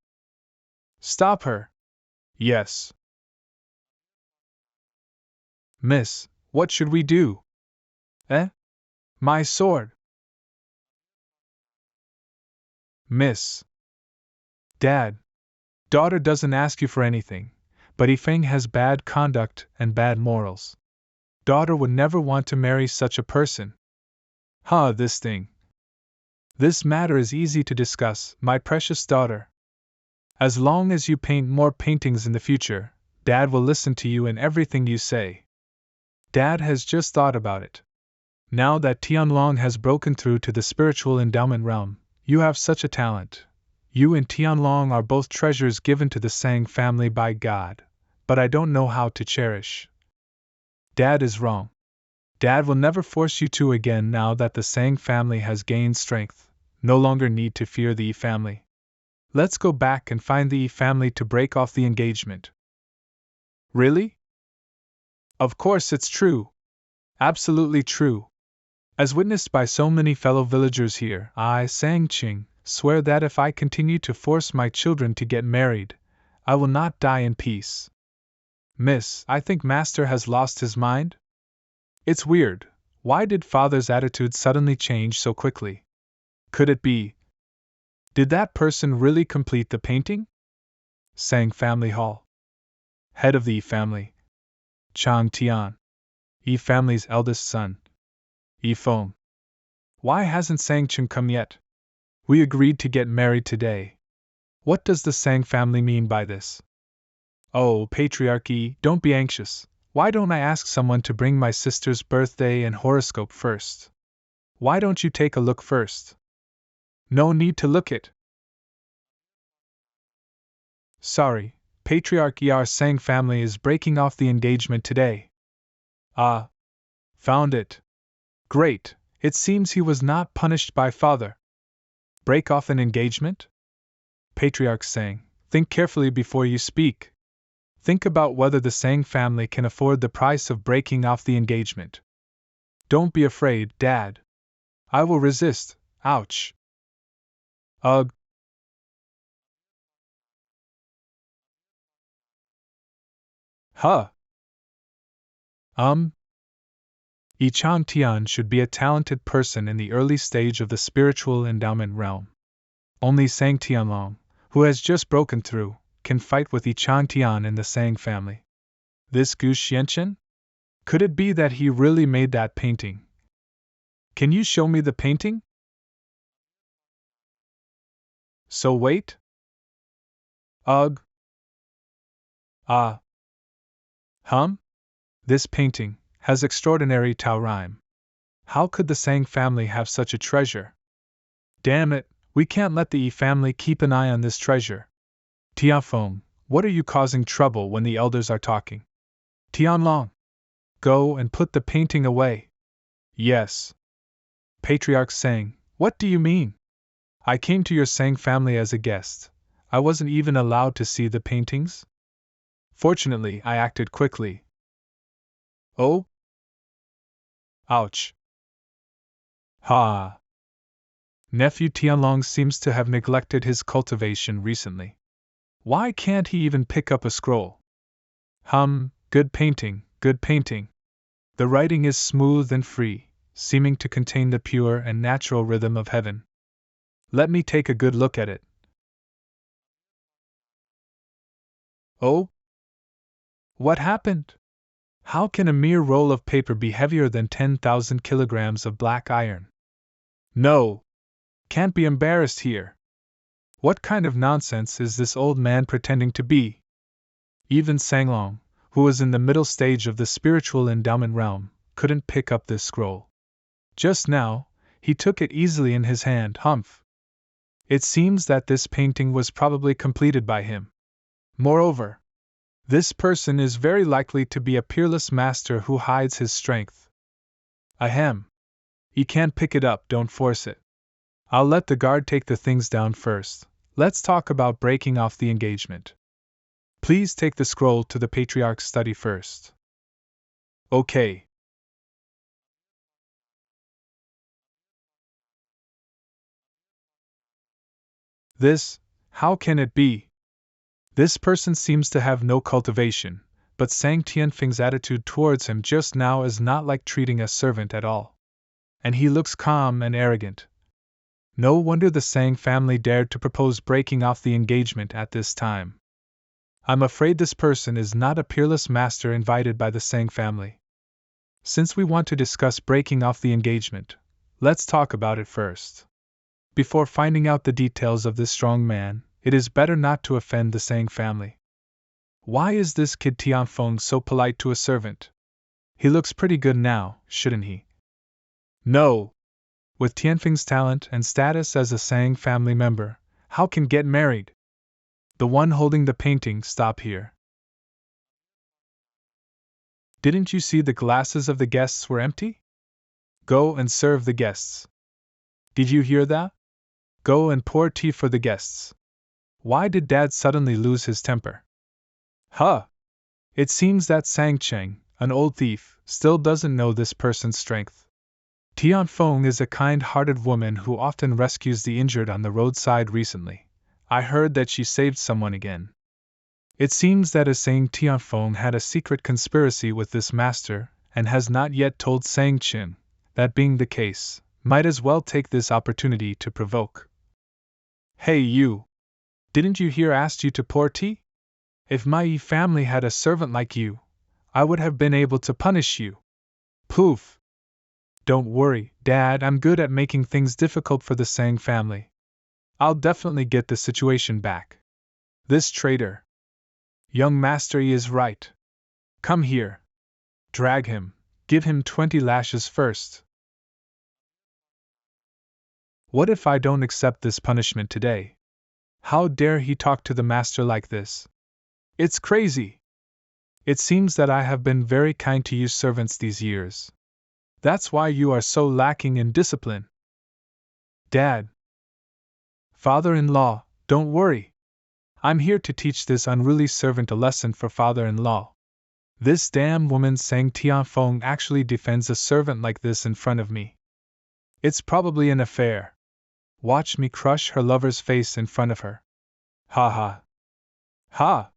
Stop her. Yes. Miss, what should we do? Eh? My sword. Miss. Dad. Daughter doesn't ask you for anything, but Yifeng has bad conduct and bad morals. Daughter would never want to marry such a person. This thing. This matter is easy to discuss, my precious daughter. As long as you paint more paintings in the future, Dad will listen to you in everything you say. Dad has just thought about it. Now that Tianlong has broken through to the spiritual endowment realm, you have such a talent. You and Tianlong are both treasures given to the Sang family by God, but I don't know how to cherish. Dad is wrong. Dad will never force you to again now that the Sang family has gained strength, no longer need to fear the Yi family. Let's go back and find the Yi family to break off the engagement. Really? Of course it's true. Absolutely true. As witnessed by so many fellow villagers here, I, Sang Qing, swear that if I continue to force my children to get married, I will not die in peace. Miss, I think Master has lost his mind? It's weird. Why did Father's attitude suddenly change so quickly? Could it be? Did that person really complete the painting? Sang Family Hall. Head of the Yi family. Chang Tian. Yi family's eldest son. Yi Feng. Why hasn't Sang Chun come yet? We agreed to get married today. What does the Sang family mean by this? Oh, patriarchy, don't be anxious. Why don't I ask someone to bring my sister's birthday and horoscope first? Why don't you take a look first? No need to look it. Sorry, patriarchy, our Sang family is breaking off the engagement today. Ah. Found it. Great, it seems he was not punished by Father. Break off an engagement? Patriarch Sang, think carefully before you speak. Think about whether the Sang family can afford the price of breaking off the engagement. Don't be afraid, Dad. I will resist. Ouch. Ugh. Huh. Yi Chang Tian should be a talented person in the early stage of the spiritual endowment realm. Only Sang Tianlong, who has just broken through, can fight with Yi Chang Tian in the Sang family. This Gu Xianchen? Could it be that he really made that painting? Can you show me the painting? So wait? Ugh. Ah. This painting has extraordinary Tao rhyme. How could the Sang family have such a treasure? Damn it, we can't let the Yi family keep an eye on this treasure. Tiafeng, what are you causing trouble when the elders are talking? Tianlong, go and put the painting away. Yes. Patriarch Sang, what do you mean? I came to your Sang family as a guest. I wasn't even allowed to see the paintings? Fortunately, I acted quickly. Oh? Ouch. Ha. Nephew Tianlong seems to have neglected his cultivation recently. Why can't he even pick up a scroll? Good painting, good painting. The writing is smooth and free, seeming to contain the pure and natural rhythm of heaven. Let me take a good look at it. Oh? What happened? How can a mere roll of paper be heavier than 10,000 kilograms of black iron? No! Can't be embarrassed here. What kind of nonsense is this old man pretending to be? Even Sanglong, who was in the middle stage of the spiritual endowment realm, couldn't pick up this scroll. Just now, he took it easily in his hand. Humph! It seems that this painting was probably completed by him. Moreover, this person is very likely to be a peerless master who hides his strength. Ahem. You can't pick it up, don't force it. I'll let the guard take the things down first. Let's talk about breaking off the engagement. Please take the scroll to the Patriarch's study first. Okay. How can it be? This person seems to have no cultivation, but Sang Tianfeng's attitude towards him just now is not like treating a servant at all. And he looks calm and arrogant. No wonder the Sang family dared to propose breaking off the engagement at this time. I'm afraid this person is not a peerless master invited by the Sang family. Since we want to discuss breaking off the engagement, let's talk about it first. Before finding out the details of this strong man, it is better not to offend the Sang family. Why is this kid Tianfeng so polite to a servant? He looks pretty good now, shouldn't he? No! With Tianfeng's talent and status as a Sang family member, how can get married? The one holding the painting, stop here. Didn't you see the glasses of the guests were empty? Go and serve the guests. Did you hear that? Go and pour tea for the guests. Why did Dad suddenly lose his temper? Huh! It seems that Sang Cheng, an old thief, still doesn't know this person's strength. Tianfeng is a kind-hearted woman who often rescues the injured on the roadside recently. I heard that she saved someone again. It seems that a Sang Tianfeng had a secret conspiracy with this master, and has not yet told Sang Chen. That being the case, might as well take this opportunity to provoke. Hey you! Didn't you hear asked you to pour tea? If my family had a servant like you, I would have been able to punish you. Poof! Don't worry, Dad, I'm good at making things difficult for the Sang family. I'll definitely get the situation back. This traitor. Young master, he is right. Come here. Drag him, give him 20 lashes first. What if I don't accept this punishment today? How dare he talk to the master like this? It's crazy. It seems that I have been very kind to you servants these years. That's why you are so lacking in discipline. Dad. Father-in-law, don't worry. I'm here to teach this unruly servant a lesson for father-in-law. This damn woman Sang Tianfeng actually defends a servant like this in front of me. It's probably an affair. Watch me crush her lover's face in front of her. Ha ha. Ha!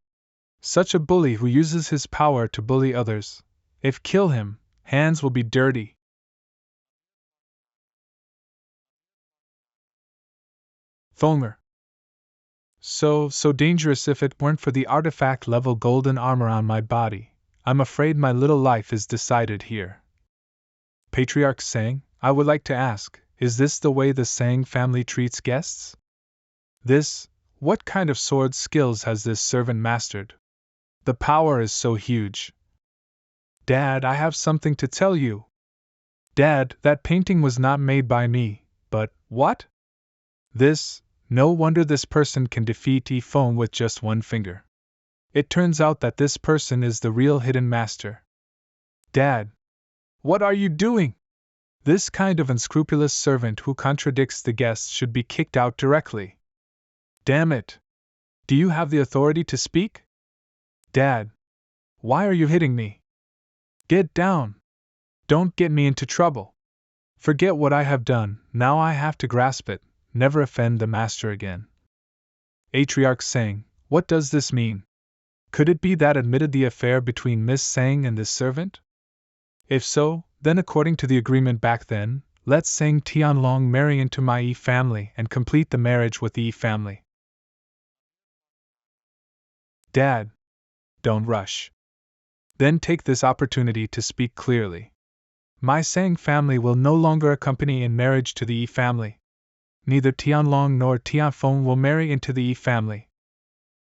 Such a bully who uses his power to bully others. If kill him, hands will be dirty. Fonger. So dangerous. If it weren't for the artifact-level golden armor on my body, I'm afraid my little life is decided here. Patriarch Sang, I would like to ask, is this the way the Sang family treats guests? What kind of sword skills has this servant mastered? The power is so huge. Dad, I have something to tell you. Dad, that painting was not made by me, but, what? No wonder this person can defeat Yi Feng with just one finger. It turns out that this person is the real hidden master. Dad! What are you doing? This kind of unscrupulous servant who contradicts the guests should be kicked out directly. Damn it! Do you have the authority to speak? Dad! Why are you hitting me? Get down! Don't get me into trouble. Forget what I have done, now I have to grasp it. Never offend the master again. Patriarch Sang, what does this mean? Could it be that admitted the affair between Miss Sang and this servant? If so, then according to the agreement back then, let Sang Tianlong marry into my Yi family and complete the marriage with the Yi family. Dad! Don't rush. Then take this opportunity to speak clearly. My Sang family will no longer accompany in marriage to the Yi family. Neither Tianlong nor Tianfeng will marry into the Yi family.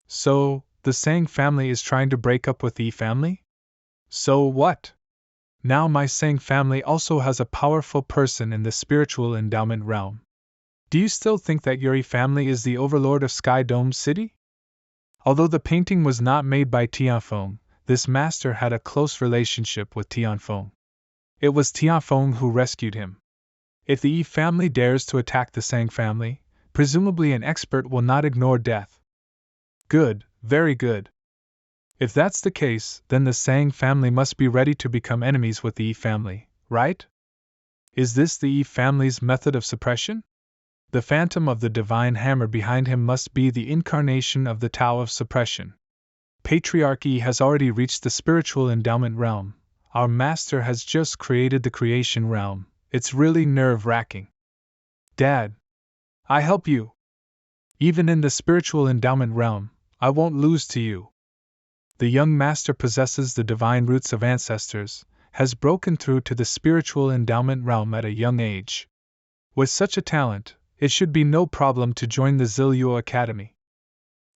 So, the Sang family is trying to break up with the Yi family? So what? Now my Sang family also has a powerful person in the spiritual endowment realm. Do you still think that your Yi family is the overlord of Sky Dome City? Although the painting was not made by Tianfeng, this master had a close relationship with Tianfeng. It was Tianfeng who rescued him. If the Yi family dares to attack the Sang family, presumably an expert will not ignore death. Good, very good. If that's the case, then the Sang family must be ready to become enemies with the Yi family, right? Is this the Yi family's method of suppression? The phantom of the divine hammer behind him must be the incarnation of the Tao of suppression. Patriarchy has already reached the spiritual endowment realm. Our master has just created the creation realm. It's really nerve-wracking. Dad, I help you. Even in the spiritual endowment realm, I won't lose to you. The young master possesses the divine roots of ancestors, has broken through to the spiritual endowment realm at a young age. With such a talent, it should be no problem to join the Xiaoyao Academy.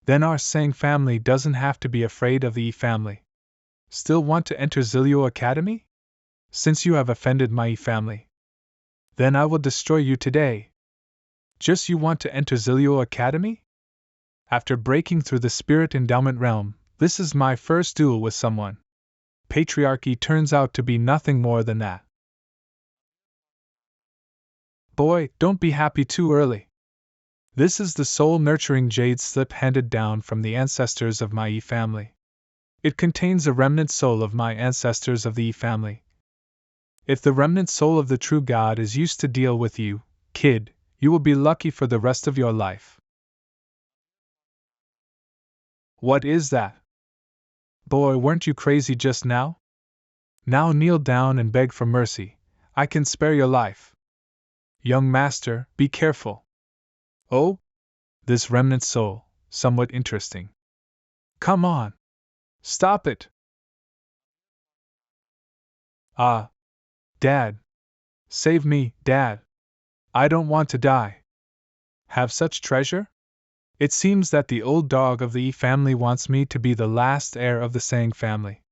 Then our Sang family doesn't have to be afraid of the Yi family. Still want to enter Xiaoyao Academy? Since you have offended my Yi family, then I will destroy you today. Just you want to enter Xiaoyao Academy? After breaking through the spirit endowment realm, this is my first duel with someone. Patriarchy turns out to be nothing more than that. Boy, don't be happy too early. This is the soul-nurturing jade slip handed down from the ancestors of my Yi family. It contains a remnant soul of my ancestors of the Yi family. If the remnant soul of the true God is used to deal with you, kid, you will be lucky for the rest of your life. What is that? Boy, weren't you crazy just now? Now kneel down and beg for mercy. I can spare your life. Young master, be careful. Oh? This remnant soul, somewhat interesting. Come on. Stop it. Ah. Dad. Save me, Dad. I don't want to die. Have such treasure? It seems that the old dog of the Yi family wants me to be the last heir of the Sang family.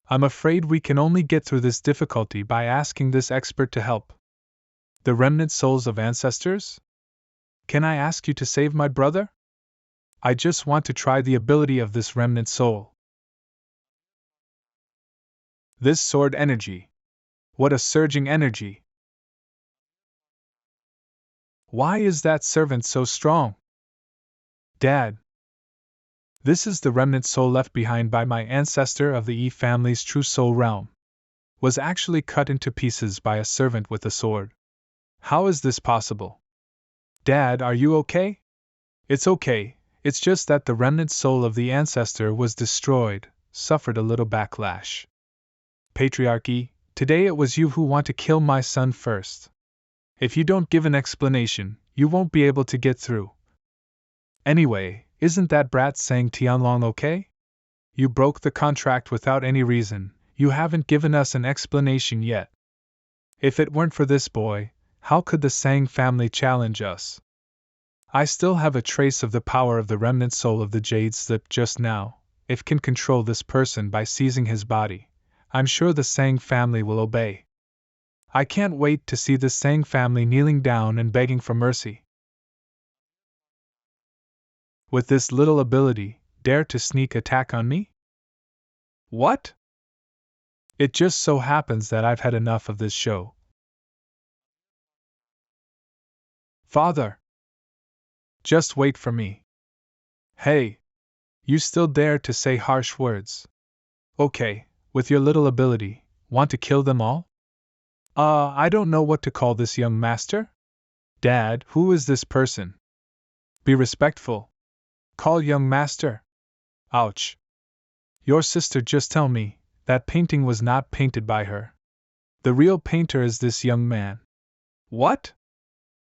I'm afraid we can only get through this difficulty by asking this expert to help. The remnant souls of ancestors? Can I ask you to save my brother? I just want to try the ability of this remnant soul. This sword energy. What a surging energy! Why is that servant so strong? Dad. This is the remnant soul left behind by my ancestor of the Yi family's true soul realm. Was actually cut into pieces by a servant with a sword. How is this possible? Dad, are you okay? It's okay, it's just that the remnant soul of the ancestor was destroyed, suffered a little backlash. Patriarchy, today it was you who want to kill my son first. If you don't give an explanation, you won't be able to get through. Anyway, isn't that brat Sang Tianlong okay? You broke the contract without any reason, you haven't given us an explanation yet. If it weren't for this boy, how could the Sang family challenge us? I still have a trace of the power of the remnant soul of the jade slip just now. If can control this person by seizing his body, I'm sure the Sang family will obey. I can't wait to see the Sang family kneeling down and begging for mercy. With this little ability, dare to sneak attack on me? What? It just so happens that I've had enough of this show. Father! Just wait for me. Hey! You still dare to say harsh words? Okay, with your little ability, want to kill them all? I don't know what to call this young master? Dad, who is this person? Be respectful. Call young master. Ouch. Your sister just tell me that painting was not painted by her. The real painter is this young man. What?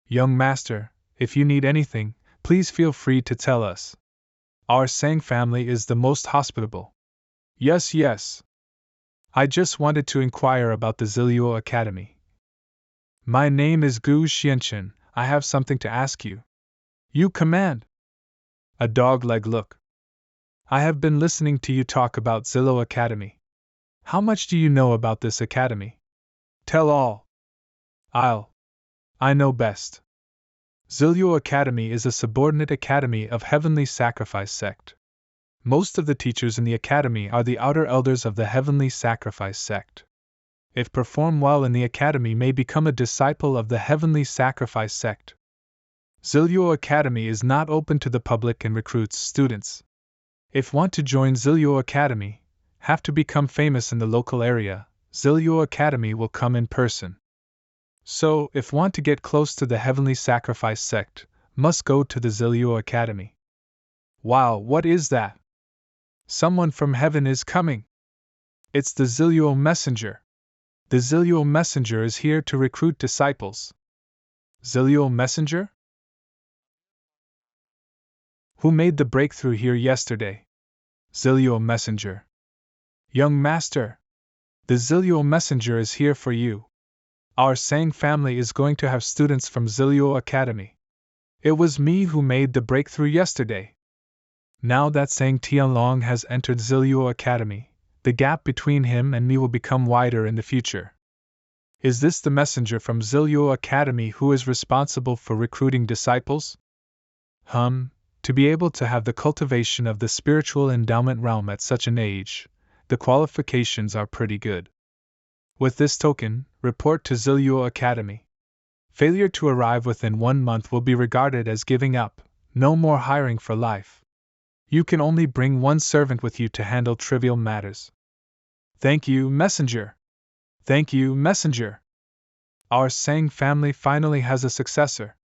Young master, if you need anything, please feel free to tell us. Our Sang family is the most hospitable. Yes. I just wanted to inquire about the Xiaoyao Academy. My name is Gu Xianchen, I have something to ask you. You command. A dog-leg look. I have been listening to you talk about Xiaoyao Academy. How much do you know about this academy? Tell all. I know best. Xiaoyao Academy is a subordinate academy of Heavenly Sacrifice sect. Most of the teachers in the academy are the outer elders of the Heavenly Sacrifice sect. If perform well in the academy may become a disciple of the Heavenly Sacrifice sect. Xiaoyao Academy is not open to the public and recruits students. If want to join Xiaoyao Academy, have to become famous in the local area, Xiaoyao Academy will come in person. So, if want to get close to the heavenly sacrifice sect, must go to the Xiaoyao Academy. Wow, what is that? Someone from heaven is coming. It's the Xiaoyao messenger. The Xiaoyao messenger is here to recruit disciples. Xiaoyao messenger? Who made the breakthrough here yesterday? Xiaoyao messenger. Young master, the Xiaoyao messenger is here for you. Our Sang family is going to have students from Xiaoyao Academy. It was me who made the breakthrough yesterday. Now that Sang Tianlong has entered Xiaoyao Academy, the gap between him and me will become wider in the future. Is this the messenger from Xiaoyao Academy who is responsible for recruiting disciples? To be able to have the cultivation of the spiritual endowment realm at such an age, the qualifications are pretty good. With this token, report to Xiaoyao Academy. Failure to arrive within 1 month will be regarded as giving up, no more hiring for life. You can only bring 1 servant with you to handle trivial matters. Thank you, messenger. Thank you, messenger. Our Sang family finally has a successor.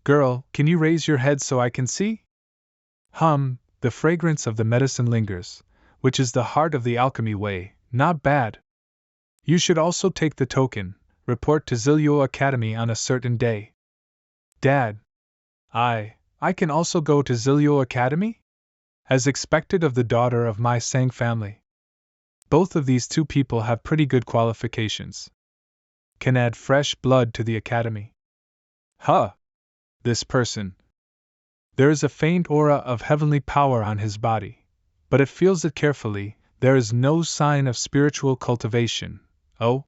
Girl, can you raise your head so I can see? The fragrance of the medicine lingers, which is the heart of the alchemy way, not bad. You should also take the token, report to Xiaoyao Academy on a certain day. Dad. I can also go to Xiaoyao Academy? As expected of the daughter of my Sang family. Both of these 2 people have pretty good qualifications. Can add fresh blood to the academy. This person. There is a faint aura of heavenly power on his body, but it feels it carefully. There is no sign of spiritual cultivation. Oh?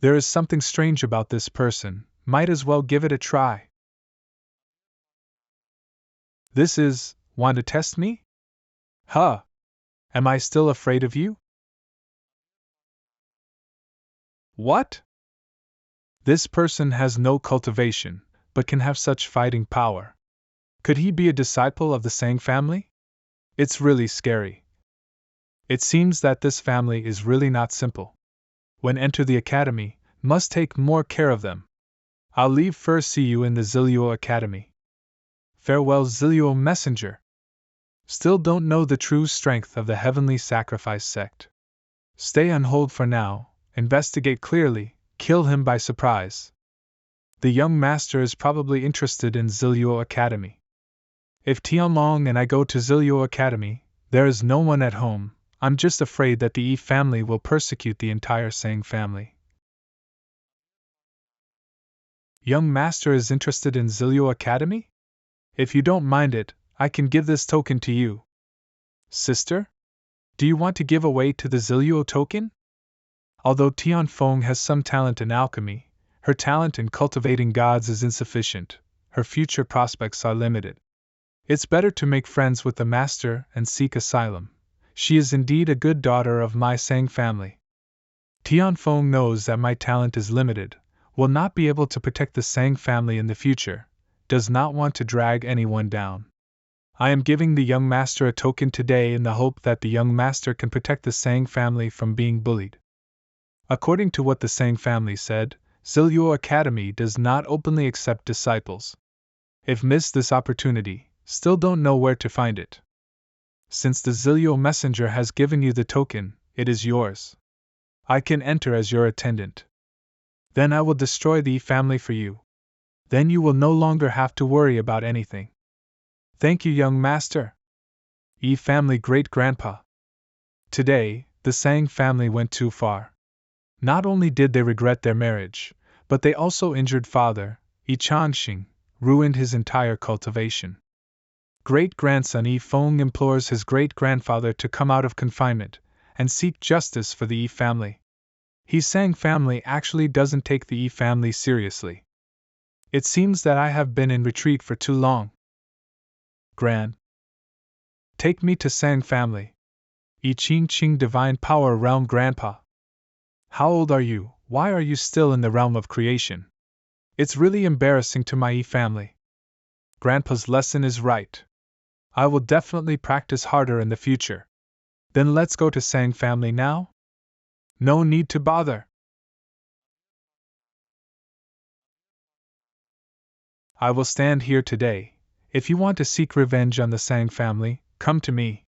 There is something strange about this person, might as well give it a try. This is, want to test me? Am I still afraid of you? What? This person has no cultivation, but can have such fighting power. Could he be a disciple of the Sang family? It's really scary. It seems that this family is really not simple. When enter the academy, must take more care of them. I'll leave first, see you in the Xiaoyao Academy. Farewell, Xiaoyao messenger. Still don't know the true strength of the heavenly sacrifice sect. Stay on hold for now, investigate clearly, kill him by surprise. The young master is probably interested in Xiaoyao Academy. If Tianlong and I go to Xiaoyao Academy, there is no one at home. I'm just afraid that the Yi family will persecute the entire Sang family. Young master is interested in Xiaoyao Academy? If you don't mind it, I can give this token to you. Sister? Do you want to give away to the Xiaoyao token? Although Tianfeng has some talent in alchemy, her talent in cultivating gods is insufficient. Her future prospects are limited. It's better to make friends with the master and seek asylum. She is indeed a good daughter of my Sang family. Tianfeng knows that my talent is limited, will not be able to protect the Sang family in the future, does not want to drag anyone down. I am giving the young master a token today in the hope that the young master can protect the Sang family from being bullied. According to what the Sang family said, Xiaoyao Academy does not openly accept disciples. If missed this opportunity, still don't know where to find it. Since the Xiaoyao messenger has given you the token, it is yours. I can enter as your attendant. Then I will destroy the family for you. Then you will no longer have to worry about anything. Thank you, young master. Yi family great-grandpa. Today, the Sang family went too far. Not only did they regret their marriage, but they also injured father, Yi Chanxing, ruined his entire cultivation. Great-grandson Yi Feng implores his great-grandfather to come out of confinement and seek justice for the Yi family. Yi Sang family actually doesn't take the Yi family seriously. It seems that I have been in retreat for too long. Gran. Take me to Sang family. Yi Qing Divine Power Realm Grandpa. How old are you? Why are you still in the realm of creation? It's really embarrassing to my Yi family. Grandpa's lesson is right. I will definitely practice harder in the future. Then let's go to Sang family now? No need to bother. I will stand here today. If you want to seek revenge on the Sang family, come to me.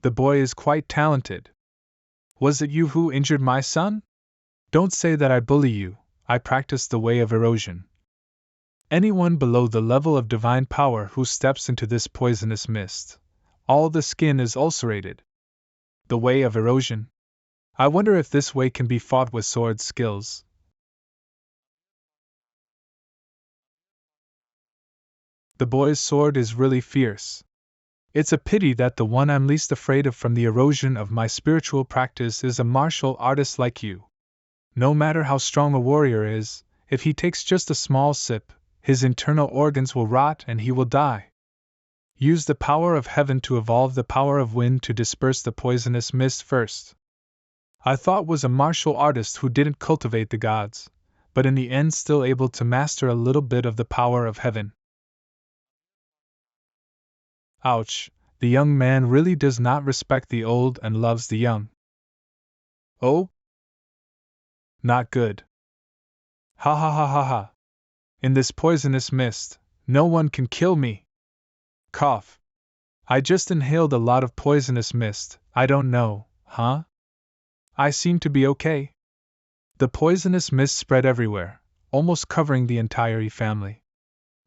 The boy is quite talented. Was it you who injured my son? Don't say that I bully you. I practice the way of erosion. Anyone below the level of divine power who steps into this poisonous mist, all the skin is ulcerated. The way of erosion? I wonder if this way can be fought with sword skills. The boy's sword is really fierce. It's a pity that the one I'm least afraid of from the erosion of my spiritual practice is a martial artist like you. No matter how strong a warrior is, if he takes just a small sip, his internal organs will rot and he will die. Use the power of heaven to evolve the power of wind to disperse the poisonous mist first. I thought was a martial artist who didn't cultivate the gods, but in the end still able to master a little bit of the power of heaven. Ouch, the young man really does not respect the old and loves the young. Oh? Not good. Ha ha ha ha ha. In this poisonous mist, no one can kill me. Cough. I just inhaled a lot of poisonous mist, I don't know, huh? I seem to be okay. The poisonous mist spread everywhere, almost covering the entire Yi family.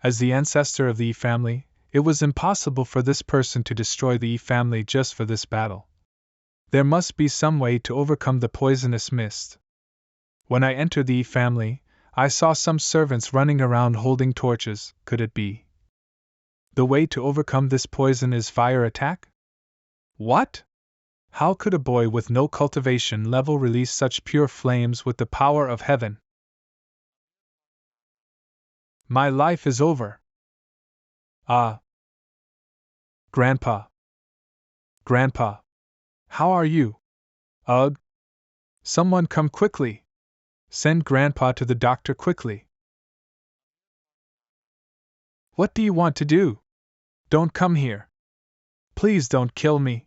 As the ancestor of the Yi family, it was impossible for this person to destroy the Yi family just for this battle. There must be some way to overcome the poisonous mist. When I entered the Yi family, I saw some servants running around holding torches. Could it be? The way to overcome this poison is fire attack? What? How could a boy with no cultivation level release such pure flames with the power of heaven? My life is over. Ah. Grandpa. Grandpa. How are you? Ugh. Someone come quickly. Send Grandpa to the doctor quickly. What do you want to do? Don't come here. Please don't kill me.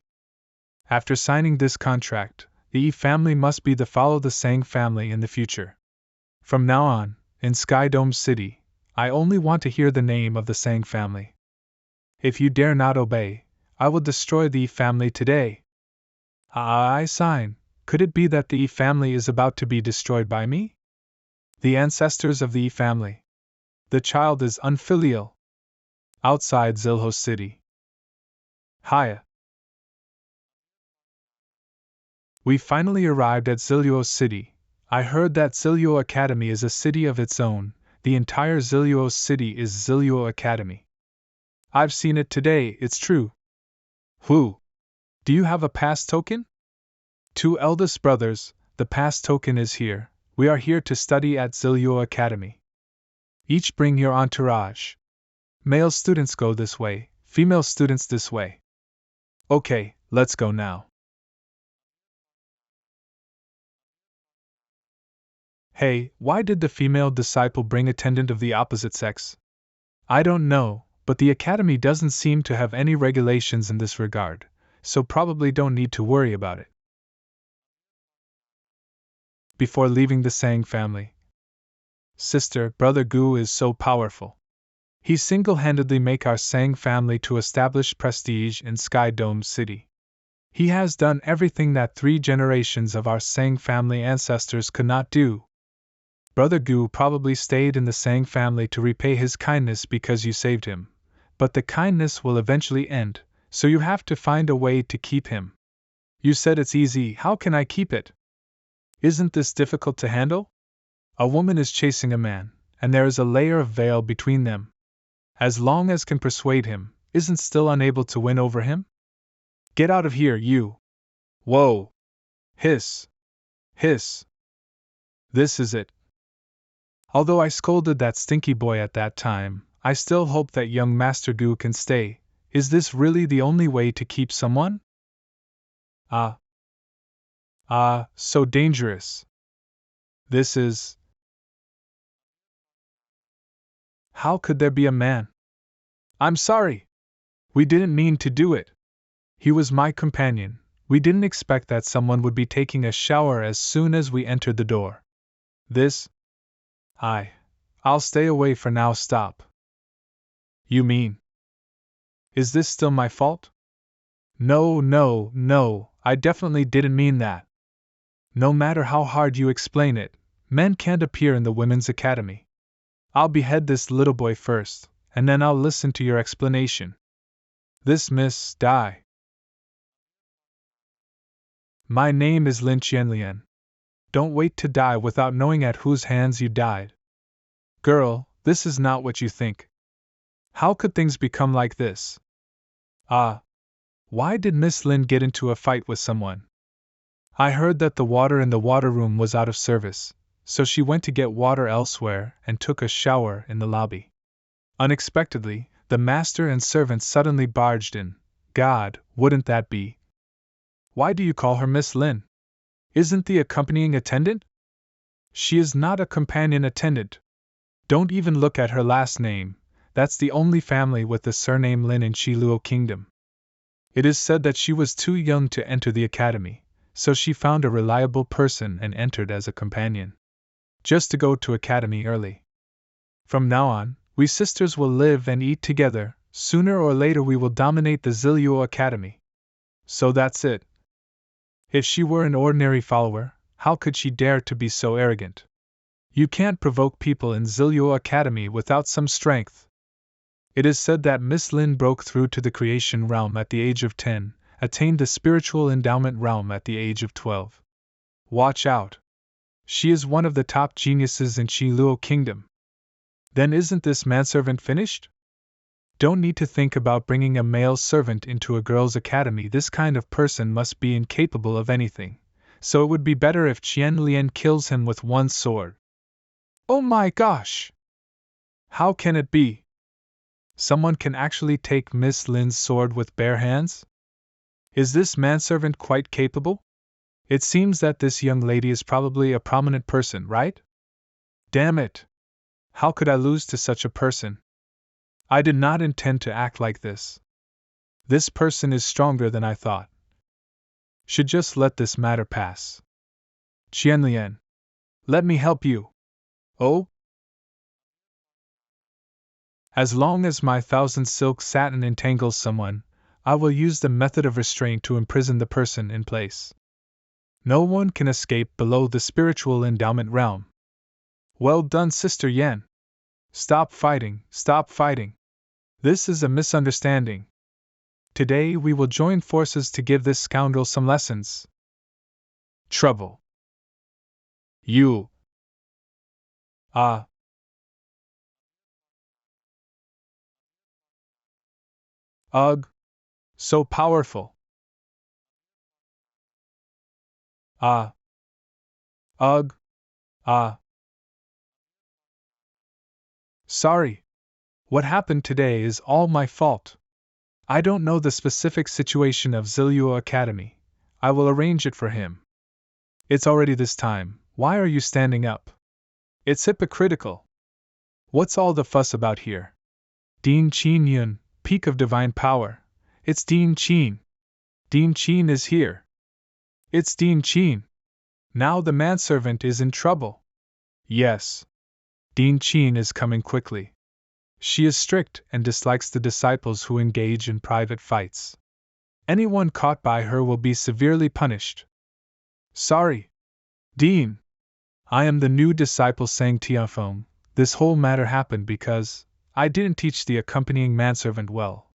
After signing this contract, the Yi family must be the follow the Sang family in the future. From now on, in Sky Dome City, I only want to hear the name of the Sang family. If you dare not obey, I will destroy the Yi family today. I sign. Could it be that the Yi family is about to be destroyed by me? The ancestors of the Yi family. The child is unfilial. Outside Zilho City. Hiya. We finally arrived at Zilho City. I heard that Zilho Academy is a city of its own. The entire Zilho City is Zilho Academy. I've seen it today, it's true. Who? Do you have a pass token? 2 eldest brothers, the pass token is here. We are here to study at Zilho Academy. Each bring your entourage. Male students go this way, female students this way. Okay, let's go now. Hey, why did the female disciple bring attendant of the opposite sex? I don't know, but the academy doesn't seem to have any regulations in this regard, so probably don't need to worry about it. Before leaving the Sang family. Sister, Brother Gu is so powerful. He single-handedly make our Sang family to establish prestige in Sky Dome City. He has done everything that 3 generations of our Sang family ancestors could not do. Brother Gu probably stayed in the Sang family to repay his kindness because you saved him, but the kindness will eventually end, so you have to find a way to keep him. You said it's easy, how can I keep it? Isn't this difficult to handle? A woman is chasing a man, and there is a layer of veil between them. As long as can persuade him, isn't still unable to win over him? Get out of here, you! Whoa! Hiss! Hiss! This is it. Although I scolded that stinky boy at that time, I still hope that young Master Gu can stay. Is this really the only way to keep someone? So dangerous. This is... How could there be a man? I'm sorry. We didn't mean to do it. He was my companion. We didn't expect that someone would be taking a shower as soon as we entered the door. This... I'll stay away for now, stop. You mean? Is this still my fault? No, no, no, I definitely didn't mean that. No matter how hard you explain it, men can't appear in the women's academy. I'll behead this little boy first, and then I'll listen to your explanation. This Miss Dai. My name is Lin Qianlian. Don't wait to die without knowing at whose hands you died. Girl, this is not what you think. How could things become like this? Why did Miss Lin get into a fight with someone? I heard that the water in the water room was out of service, so she went to get water elsewhere and took a shower in the lobby. Unexpectedly, the master and servants suddenly barged in. God, wouldn't that be? Why do you call her Miss Lin? Isn't the accompanying attendant? She is not a companion attendant. Don't even look at her last name, that's the only family with the surname Lin in Qiluo Kingdom. It is said that she was too young to enter the academy, so she found a reliable person and entered as a companion. Just to go to academy early. From now on, we sisters will live and eat together, sooner or later we will dominate the Zilluo Academy. So that's it. If she were an ordinary follower, how could she dare to be so arrogant? You can't provoke people in Zilluo Academy without some strength. It is said that Miss Lin broke through to the creation realm at the age of 10, attained the spiritual endowment realm at the age of 12. Watch out. She is one of the top geniuses in Qiluo Kingdom. Then isn't this manservant finished? Don't need to think about bringing a male servant into a girl's academy. This kind of person must be incapable of anything, so it would be better if Qian Lian kills him with one sword. Oh my gosh! How can it be? Someone can actually take Miss Lin's sword with bare hands? Is this manservant quite capable? It seems that this young lady is probably a prominent person, right? Damn it! How could I lose to such a person? I did not intend to act like this. This person is stronger than I thought. Should just let this matter pass. Qianlian, let me help you. Oh? As long as my 1,000 silk satin entangles someone, I will use the method of restraint to imprison the person in place. No one can escape below the spiritual endowment realm. Well done, Sister Yan. Stop fighting, stop fighting. This is a misunderstanding. Today we will join forces to give this scoundrel some lessons. Trouble. You. Ugh. So powerful. Ugh. Sorry. What happened today is all my fault. I don't know the specific situation of Zilluo Academy. I will arrange it for him. It's already this time, why are you standing up? It's hypocritical. What's all the fuss about here? Dean Qin Yun, peak of divine power. It's Dean Qin. Dean Qin is here. It's Dean Qin. Now the manservant is in trouble. Yes. Dean Qin is coming quickly. She is strict and dislikes the disciples who engage in private fights. Anyone caught by her will be severely punished. Sorry. Dean. I am the new disciple Sang Tianfeng. This whole matter happened because I didn't teach the accompanying manservant well.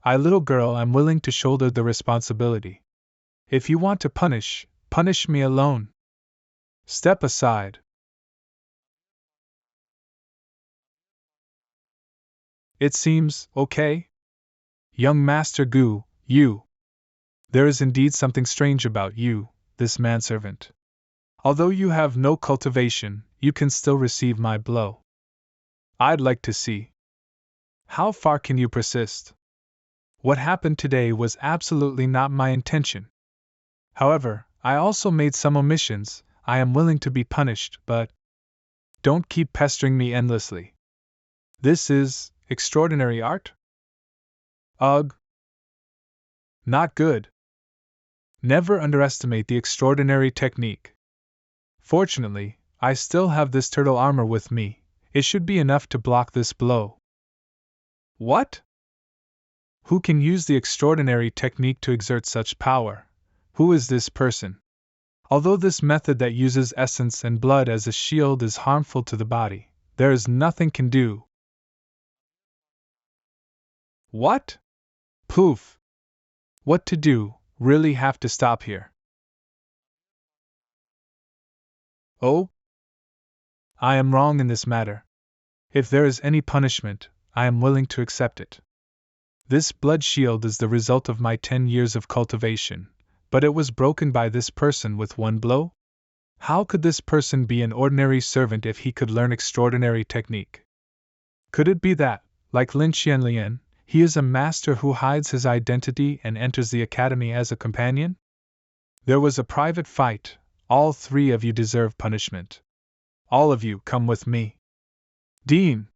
Little girl, I'm willing to shoulder the responsibility. If you want to punish me alone. Step aside. It seems okay? Young Master Gu, you. There is indeed something strange about you, this manservant. Although you have no cultivation, you can still receive my blow. I'd like to see. How far can you persist? What happened today was absolutely not my intention. However, I also made some omissions. I am willing to be punished, but don't keep pestering me endlessly. This is extraordinary art? Ugh. Not good. Never underestimate the extraordinary technique. Fortunately, I still have this turtle armor with me. It should be enough to block this blow. What? Who can use the extraordinary technique to exert such power? Who is this person? Although this method that uses essence and blood as a shield is harmful to the body, there is nothing can do. What? Poof! What to do? Really have to stop here. Oh? I am wrong in this matter. If there is any punishment, I am willing to accept it. This blood shield is the result of my 10 years of cultivation, but it was broken by this person with one blow? How could this person be an ordinary servant if he could learn extraordinary technique? Could it be that, like Lin Xianlian, he is a master who hides his identity and enters the academy as a companion? There was a private fight. All 3 of you deserve punishment. All of you come with me. Dean!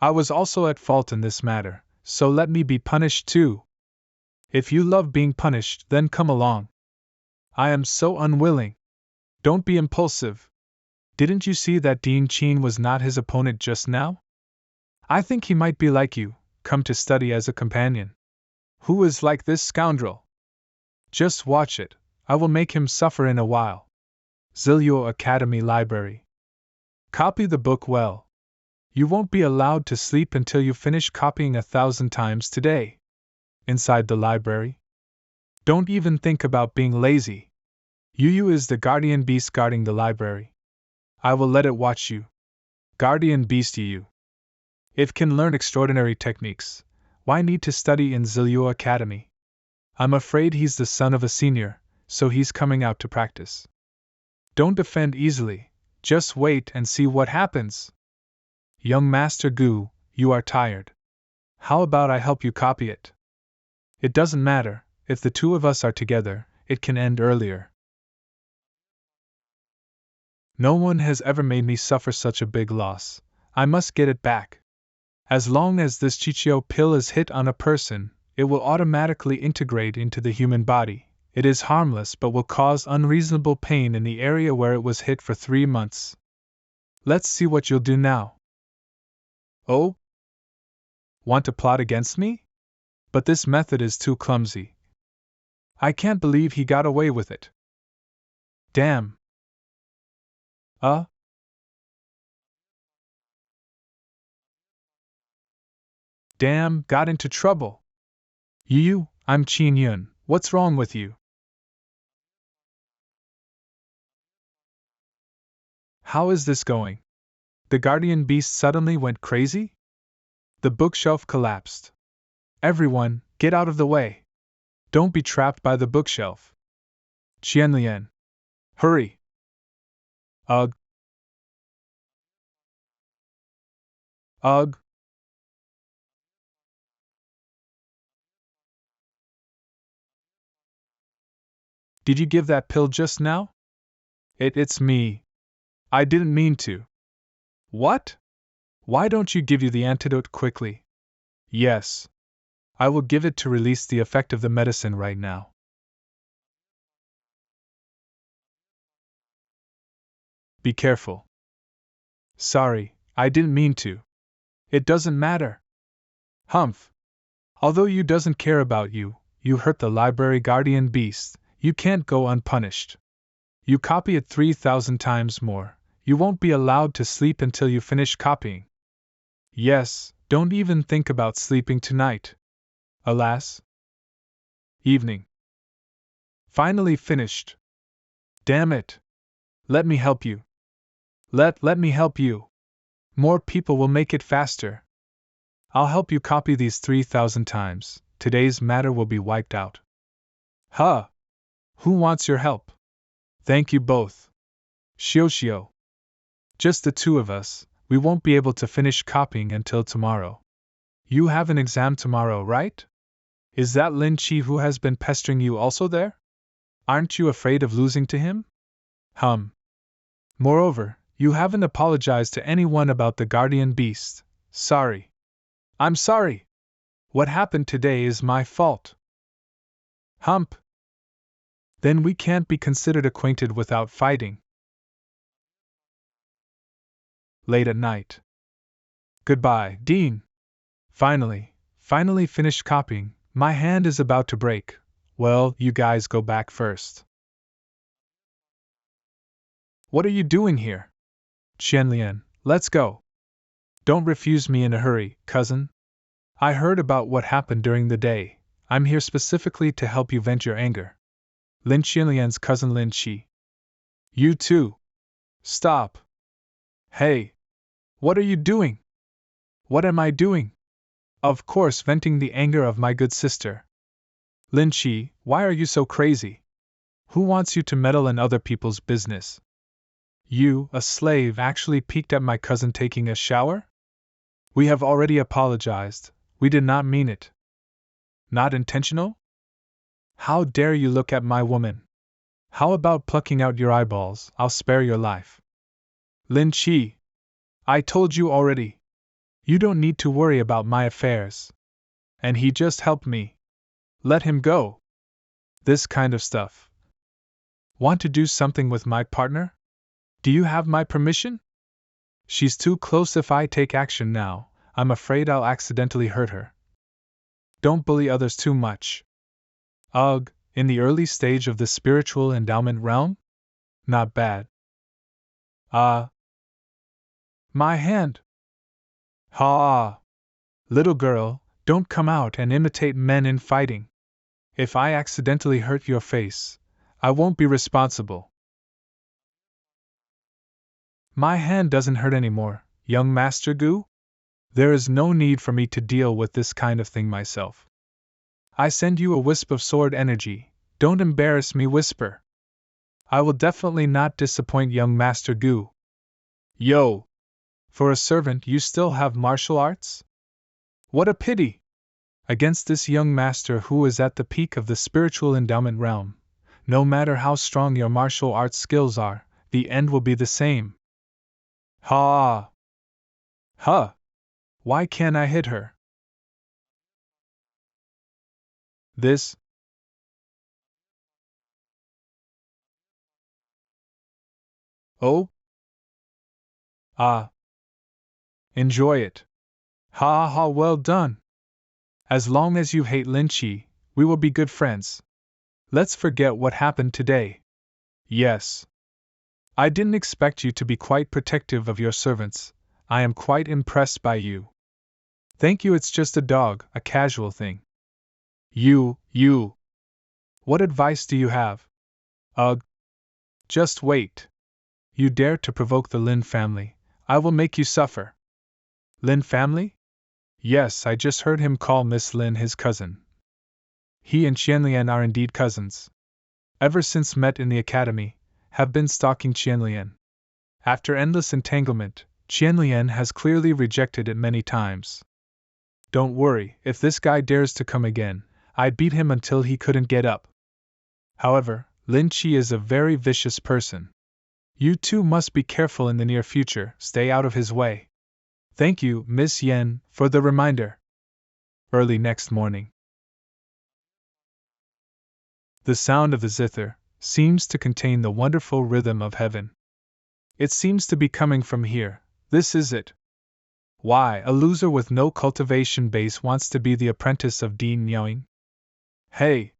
I was also at fault in this matter, so let me be punished too. If you love being punished, then come along. I am so unwilling. Don't be impulsive. Didn't you see that Dean Qin was not his opponent just now? I think he might be like you, come to study as a companion. Who is like this scoundrel? Just watch it, I will make him suffer in a while. Xiaoyao Academy Library. Copy the book well. You won't be allowed to sleep until you finish copying 1,000 times today. Inside the library. Don't even think about being lazy. Yu is the guardian beast guarding the library. I will let it watch you. Guardian beast Yu. If can learn extraordinary techniques, why need to study in Xiaoyao Academy? I'm afraid he's the son of a senior, so he's coming out to practice. Don't defend easily, just wait and see what happens. Young Master Gu, you are tired. How about I help you copy it? It doesn't matter, if the 2 of us are together, it can end earlier. No one has ever made me suffer such a big loss. I must get it back. As long as this Chichio pill is hit on a person, it will automatically integrate into the human body. It is harmless but will cause unreasonable pain in the area where it was hit for 3 months. Let's see what you'll do now. Oh? Want to plot against me? But this method is too clumsy. I can't believe he got away with it. Damn. Damn, got into trouble. Yu, I'm Qin Yun, what's wrong with you? How is this going? The guardian beast suddenly went crazy? The bookshelf collapsed. Everyone, get out of the way. Don't be trapped by the bookshelf. Qianlian. Hurry. Ugh. Ugh. Did you give that pill just now? It's me. I didn't mean to. What? Why don't you give you the antidote quickly? Yes. I will give it to release the effect of the medicine right now. Be careful. Sorry, I didn't mean to. It doesn't matter. Humph. Although you doesn't care about you, you hurt the library guardian beast, you can't go unpunished. You copy it 3,000 times more, you won't be allowed to sleep until you finish copying. Yes, don't even think about sleeping tonight. Alas. Evening. Finally finished. Damn it. Let me help you. Let me help you. More people will make it faster. I'll help you copy these 3,000 times. Today's matter will be wiped out. Huh? Who wants your help? Thank you both. Xiaoyao. Just the 2 of us, we won't be able to finish copying until tomorrow. You have an exam tomorrow, right? Is that Lin Qi who has been pestering you also there? Aren't you afraid of losing to him? Moreover, you haven't apologized to anyone about the guardian beast. Sorry. I'm sorry. What happened today is my fault. Then we can't be considered acquainted without fighting. Late at night. Goodbye, Dean. Finally, finally finished copying. My hand is about to break. Well, you guys go back first. What are you doing here? Qianlian, let's go. Don't refuse me in a hurry, cousin. I heard about what happened during the day. I'm here specifically to help you vent your anger. Lin Qianlian's cousin Lin Qi. You too. Stop. Hey. What are you doing? What am I doing? Of course, venting the anger of my good sister. Lin Qi, why are you so crazy? Who wants you to meddle in other people's business? You, a slave, actually peeked at my cousin taking a shower? We have already apologized. We did not mean it. Not intentional? How dare you look at my woman? How about plucking out your eyeballs? I'll spare your life. Lin Qi. I told you already. You don't need to worry about my affairs. And he just helped me. Let him go. This kind of stuff. Want to do something with my partner? Do you have my permission? She's too close. If I take action now, I'm afraid I'll accidentally hurt her. Don't bully others too much. Ugh, in the early stage of the spiritual endowment realm? Not bad. My hand. Ha! Little girl, don't come out and imitate men in fighting. If I accidentally hurt your face, I won't be responsible. My hand doesn't hurt anymore, young Master Gu. There is no need for me to deal with this kind of thing myself. I send you a wisp of sword energy. Don't embarrass me, whisper. I will definitely not disappoint young Master Gu. Yo! For a servant, you still have martial arts? What a pity! Against this young master who is at the peak of the spiritual endowment realm, no matter how strong your martial arts skills are, the end will be the same. Ha! Huh! Why can't I hit her? This? Oh? Ah! Enjoy it. Ha ha, well done. As long as you hate Lin Qi, we will be good friends. Let's forget what happened today. Yes. I didn't expect you to be quite protective of your servants. I am quite impressed by you. Thank you, it's just a dog, a casual thing. You. What advice do you have? Ugh. Just wait. You dare to provoke the Lin family. I will make you suffer. Lin family? Yes, I just heard him call Miss Lin his cousin. He and Qianlian are indeed cousins. Ever since met in the academy, have been stalking Qianlian. After endless entanglement, Qianlian has clearly rejected it many times. Don't worry, if this guy dares to come again, I'd beat him until he couldn't get up. However, Lin Qi is a very vicious person. You two must be careful in the near future, stay out of his way. Thank you, Miss Yen, for the reminder. Early next morning. The sound of the zither seems to contain the wonderful rhythm of heaven. It seems to be coming from here. This is it. Why, a loser with no cultivation base wants to be the apprentice of Dean Miaoying? Hey!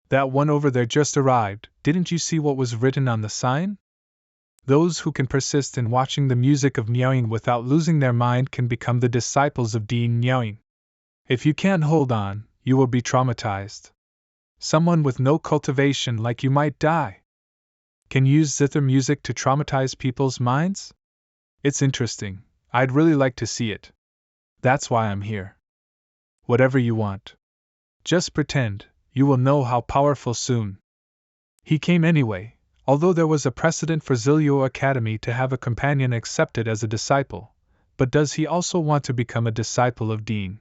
That one over there just arrived, didn't you see what was written on the sign? Those who can persist in watching the music of Miaoying without losing their mind can become the disciples of Dean Miaoying. If you can't hold on, you will be traumatized. Someone with no cultivation like you might die. Can use zither music to traumatize people's minds? It's interesting. I'd really like to see it. That's why I'm here. Whatever you want. Just pretend, you will know how powerful soon. He came anyway, although there was a precedent for Xiaoyao Academy to have a companion accepted as a disciple, but does he also want to become a disciple of Dean?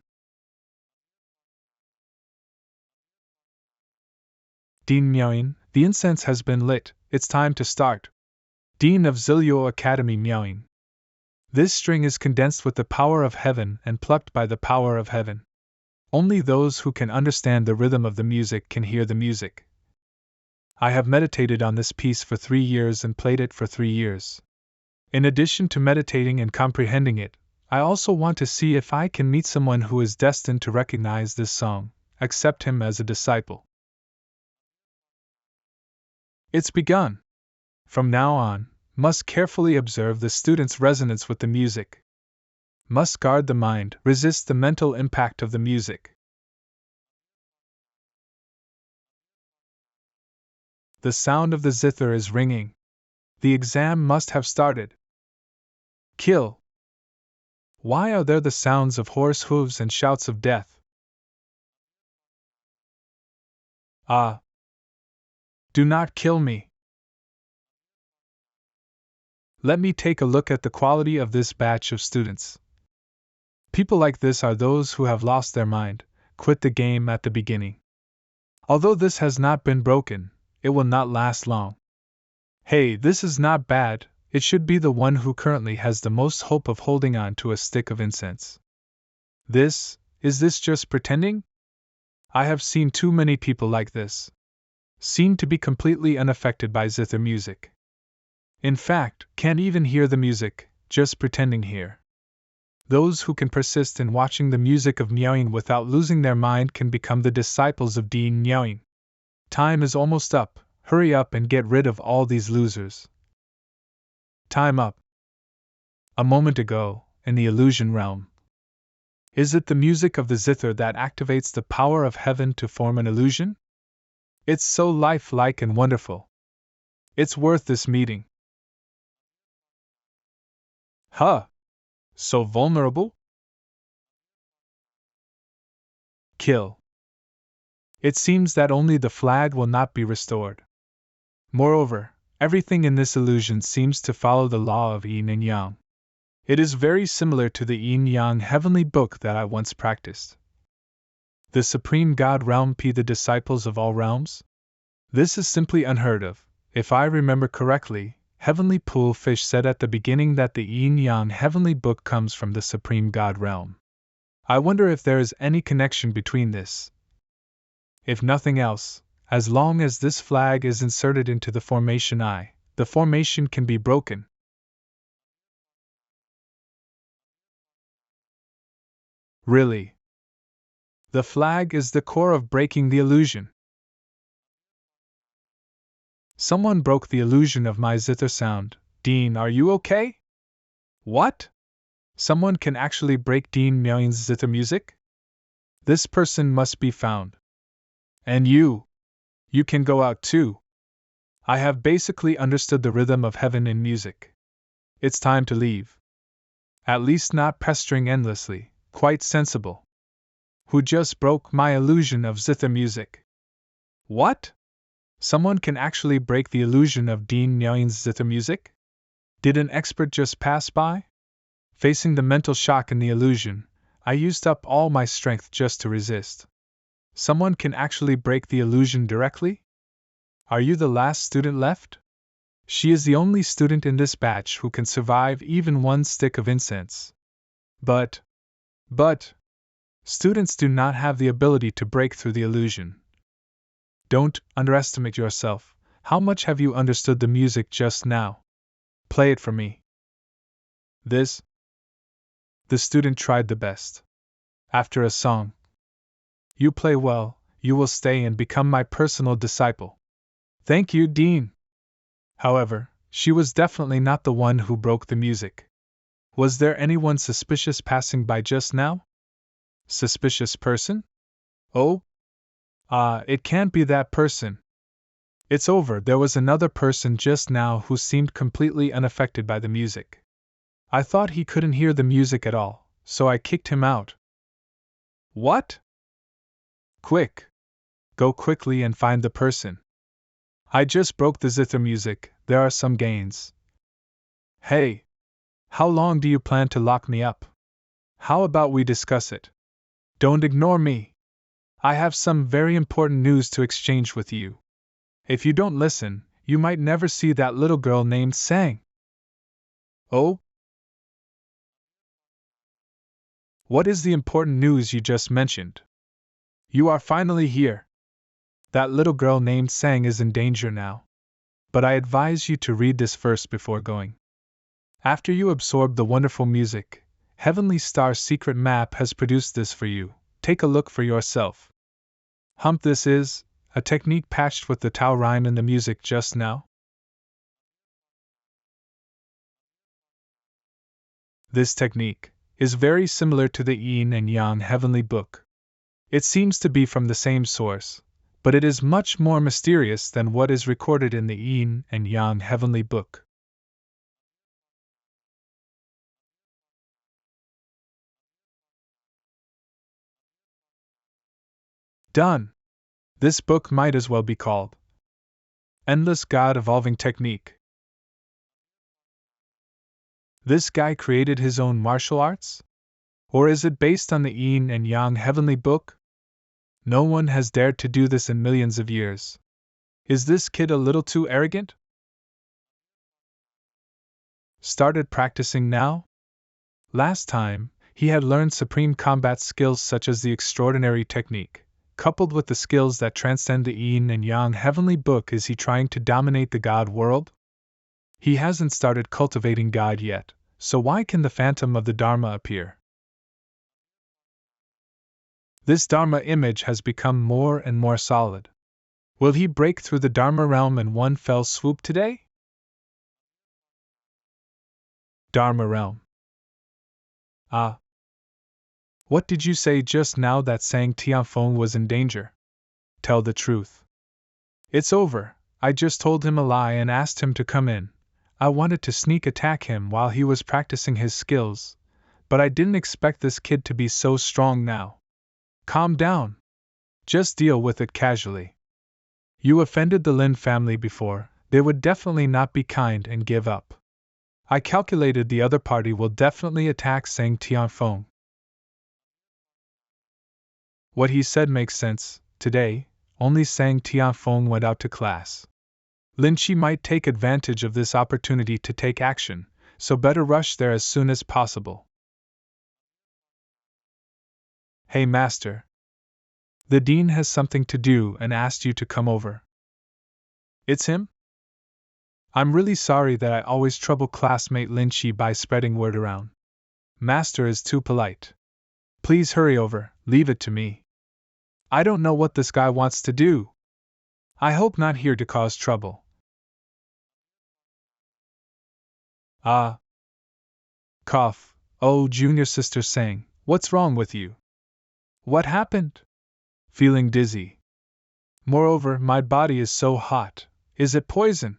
Dean Miaoying, the incense has been lit, it's time to start. Dean of Xiaoyao Academy Miaoying. This string is condensed with the power of heaven and plucked by the power of heaven. Only those who can understand the rhythm of the music can hear the music. I have meditated on this piece for 3 years and played it for 3 years. In addition to meditating and comprehending it, I also want to see if I can meet someone who is destined to recognize this song, accept him as a disciple. It's begun. From now on, must carefully observe the student's resonance with the music. Must guard the mind, resist the mental impact of the music. The sound of the zither is ringing. The exam must have started. Kill. Why are there the sounds of horse hooves and shouts of death? Ah! Do not kill me. Let me take a look at the quality of this batch of students. People like this are those who have lost their mind, quit the game at the beginning. Although this has not been broken, it will not last long. Hey, this is not bad. It should be the one who currently has the most hope of holding on to a stick of incense. Is this just pretending? I have seen too many people like this. Seem to be completely unaffected by zither music. In fact, can't even hear the music, just pretending here. Those who can persist in watching the music of meowing without losing their mind can become the disciples of Dean Meowing. Time is almost up, hurry up and get rid of all these losers. Time up. A moment ago, in the illusion realm. Is it the music of the zither that activates the power of heaven to form an illusion? It's so lifelike and wonderful. It's worth this meeting. Huh? So vulnerable? Kill. It seems that only the flag will not be restored. Moreover, everything in this illusion seems to follow the law of yin and yang. It is very similar to the yin-yang heavenly book that I once practiced. The Supreme God Realm P. The disciples of all realms? This is simply unheard of. If I remember correctly, Heavenly Pool Fish said at the beginning that the yin-yang heavenly book comes from the Supreme God Realm. I wonder if there is any connection between this. If nothing else, as long as this flag is inserted into the formation I, the formation can be broken. Really? The flag is the core of breaking the illusion. Someone broke the illusion of my zither sound. Dean, are you okay? What? Someone can actually break Dean Meowing's zither music? This person must be found. And you can go out too. I have basically understood the rhythm of heaven in music. It's time to leave. At least not pestering endlessly, quite sensible. Who just broke my illusion of zither music? What? Someone can actually break the illusion of Dean Meowing's zither music? Did an expert just pass by? Facing the mental shock and the illusion, I used up all my strength just to resist. Someone can actually break the illusion directly? Are you the last student left? She is the only student in this batch who can survive even one stick of incense. But, students do not have the ability to break through the illusion. Don't underestimate yourself. How much have you understood the music just now? Play it for me. The student tried the best. After a song. You play well, you will stay and become my personal disciple. Thank you, Dean. However, she was definitely not the one who broke the music. Was there anyone suspicious passing by just now? Suspicious person? Oh? It can't be that person. It's over, there was another person just now who seemed completely unaffected by the music. I thought he couldn't hear the music at all, so I kicked him out. What? Quick! Go quickly and find the person. I just broke the zither music, there are some gains. Hey! How long do you plan to lock me up? How about we discuss it? Don't ignore me. I have some very important news to exchange with you. If you don't listen, you might never see that little girl named Sang. Oh? What is the important news you just mentioned? You are finally here. That little girl named Sang is in danger now. But I advise you to read this first before going. After you absorb the wonderful music, Heavenly Star's secret map has produced this for you. Take a look for yourself. This is a technique patched with the Tao rhyme in the music just now. This technique is very similar to the Yin and Yang Heavenly Book. It seems to be from the same source, but it is much more mysterious than what is recorded in the Yin and Yang Heavenly Book. Done! This book might as well be called Endless God Evolving Technique. This guy created his own martial arts? Or is it based on the Yin and Yang Heavenly Book? No one has dared to do this in millions of years. Is this kid a little too arrogant? Started practicing now? Last time, he had learned supreme combat skills such as the extraordinary technique. Coupled with the skills that transcend the Yin and Yang Heavenly Book, is he trying to dominate the God world? He hasn't started cultivating God yet, so why can the phantom of the Dharma appear? This Dharma image has become more and more solid. Will he break through the Dharma realm in one fell swoop today? Dharma realm. Ah. What did you say just now that Sang Tianfeng was in danger? Tell the truth. It's over. I just told him a lie and asked him to come in. I wanted to sneak attack him while he was practicing his skills, but I didn't expect this kid to be so strong now. Calm down. Just deal with it casually. You offended the Lin family before, they would definitely not be kind and give up. I calculated the other party will definitely attack Sang Tianfeng. What he said makes sense. Today, only Sang Tianfeng went out to class. Lin Chi might take advantage of this opportunity to take action, so better rush there as soon as possible. Hey master. The dean has something to do and asked you to come over. It's him? I'm really sorry that I always trouble classmate Lin Chi by spreading word around. Master is too polite. Please hurry over, leave it to me. I don't know what this guy wants to do. I hope not here to cause trouble. Ah. Cough. Oh, junior sister Sang, what's wrong with you? What happened? Feeling dizzy. Moreover, my body is so hot. Is it poison?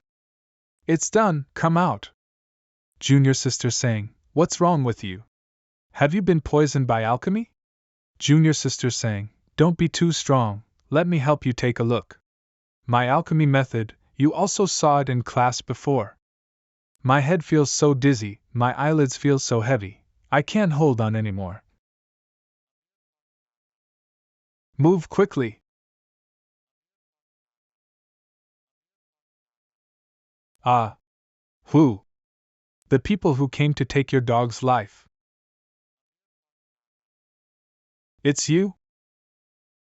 It's done, come out. Junior sister Sang, what's wrong with you? Have you been poisoned by alchemy? Junior sister Sang, don't be too strong, let me help you take a look. My alchemy method, you also saw it in class before. My head feels so dizzy, my eyelids feel so heavy, I can't hold on anymore. Move quickly. Ah. Who? The people who came to take your dog's life. It's you?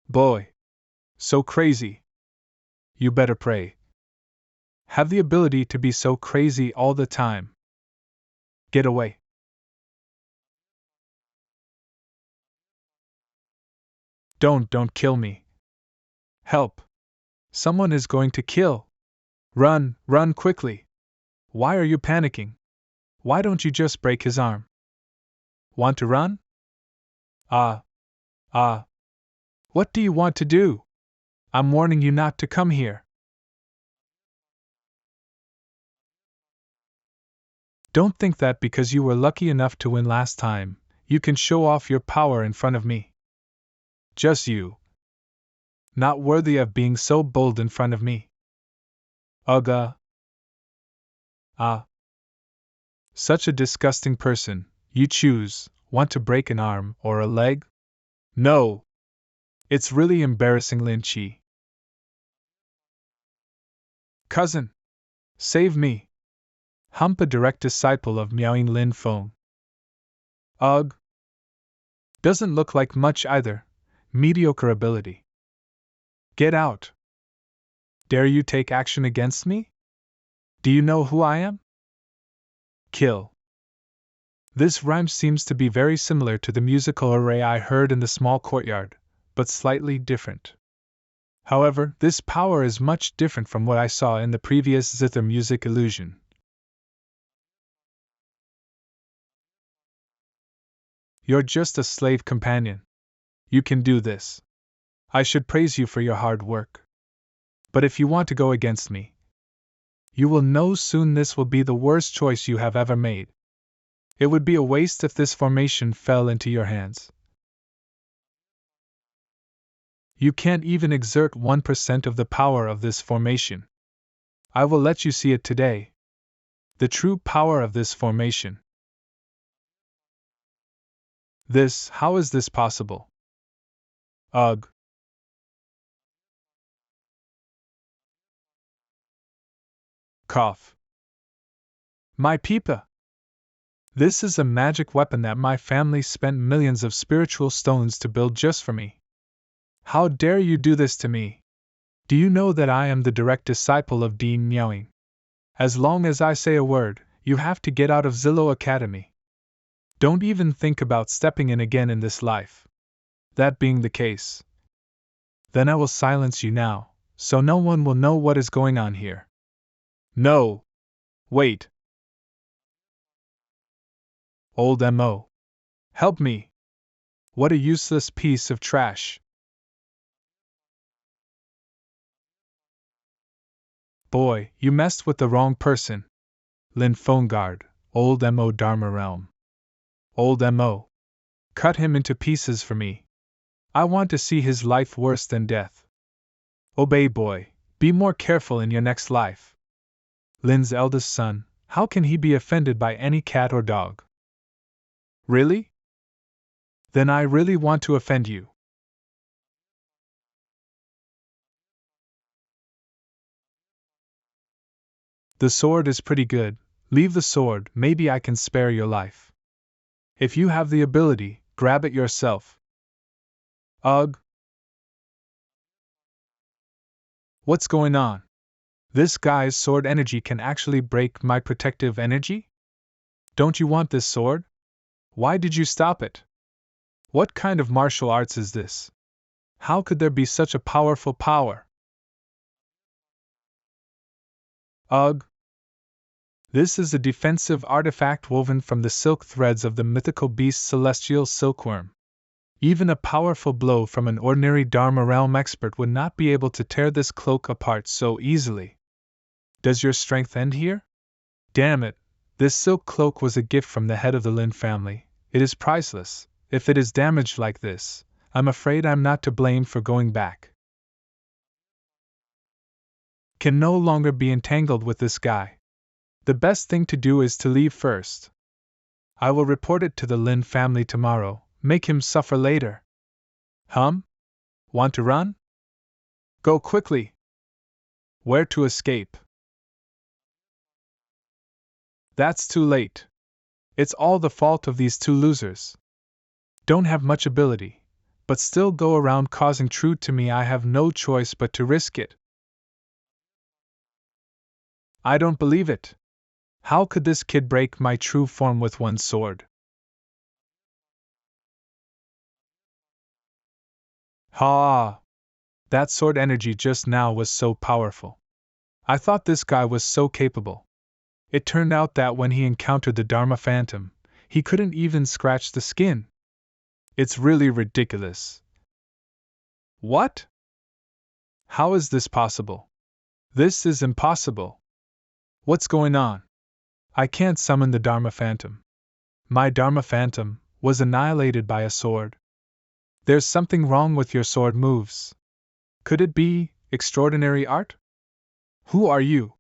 Boy. So crazy. You better pray. Have the ability to be so crazy all the time. Get away. Don't kill me. Help. Someone is going to kill. Run quickly. Why are you panicking? Why don't you just break his arm? Want to run? Ah. What do you want to do? I'm warning you not to come here. Don't think that because you were lucky enough to win last time, you can show off your power in front of me. Just you. Not worthy of being so bold in front of me. Ugh. Ah. Such a disgusting person. You choose, want to break an arm or a leg? No. It's really embarrassing, Lin Chi. Cousin. Save me. Hump, a direct disciple of Miaoying Lin Feng. Ugh. Doesn't look like much either. Mediocre ability. Get out. Dare you take action against me? Do you know who I am? Kill. This rhyme seems to be very similar to the musical array I heard in the small courtyard, but slightly different. However, this power is much different from what I saw in the previous zither music illusion. You're just a slave companion. You can do this. I should praise you for your hard work. But if you want to go against me, you will know soon this will be the worst choice you have ever made. It would be a waste if this formation fell into your hands. You can't even exert 1% of the power of this formation. I will let you see it today. The true power of this formation. How is this possible? Ugh. Cough. My pipa! This is a magic weapon that my family spent millions of spiritual stones to build just for me. How dare you do this to me? Do you know that I am the direct disciple of Dean Miaoying? As long as I say a word, you have to get out of Zillow Academy. Don't even think about stepping in again in this life. That being the case, then I will silence you now, so no one will know what is going on here. No! Wait! Old M.O. Help me! What a useless piece of trash! Boy, you messed with the wrong person. Lin Phonegard, Old M.O. Dharma Realm. Old M.O. Cut him into pieces for me. I want to see his life worse than death. Obey, boy, be more careful in your next life. Lin's eldest son, how can he be offended by any cat or dog? Really? Then I really want to offend you. The sword is pretty good. Leave the sword, maybe I can spare your life. If you have the ability, grab it yourself. Ugh! What's going on? This guy's sword energy can actually break my protective energy? Don't you want this sword? Why did you stop it? What kind of martial arts is this? How could there be such a powerful power? Ugh! This is a defensive artifact woven from the silk threads of the mythical beast celestial silkworm. Even a powerful blow from an ordinary Dharma realm expert would not be able to tear this cloak apart so easily. Does your strength end here? Damn it! This silk cloak was a gift from the head of the Lin family. It is priceless. If it is damaged like this, I'm afraid I'm not to blame for going back. Can no longer be entangled with this guy. The best thing to do is to leave first. I will report it to the Lin family tomorrow, make him suffer later. Want to run? Go quickly! Where to escape? That's too late. It's all the fault of these two losers. Don't have much ability, but still go around causing trouble to me. I have no choice but to risk it. I don't believe it. How could this kid break my true form with one sword? Ha! That sword energy just now was so powerful. I thought this guy was so capable. It turned out that when he encountered the Dharma Phantom, he couldn't even scratch the skin. It's really ridiculous. What? How is this possible? This is impossible. What's going on? I can't summon the Dharma Phantom. My Dharma Phantom was annihilated by a sword. There's something wrong with your sword moves. Could it be extraordinary art? Who are you?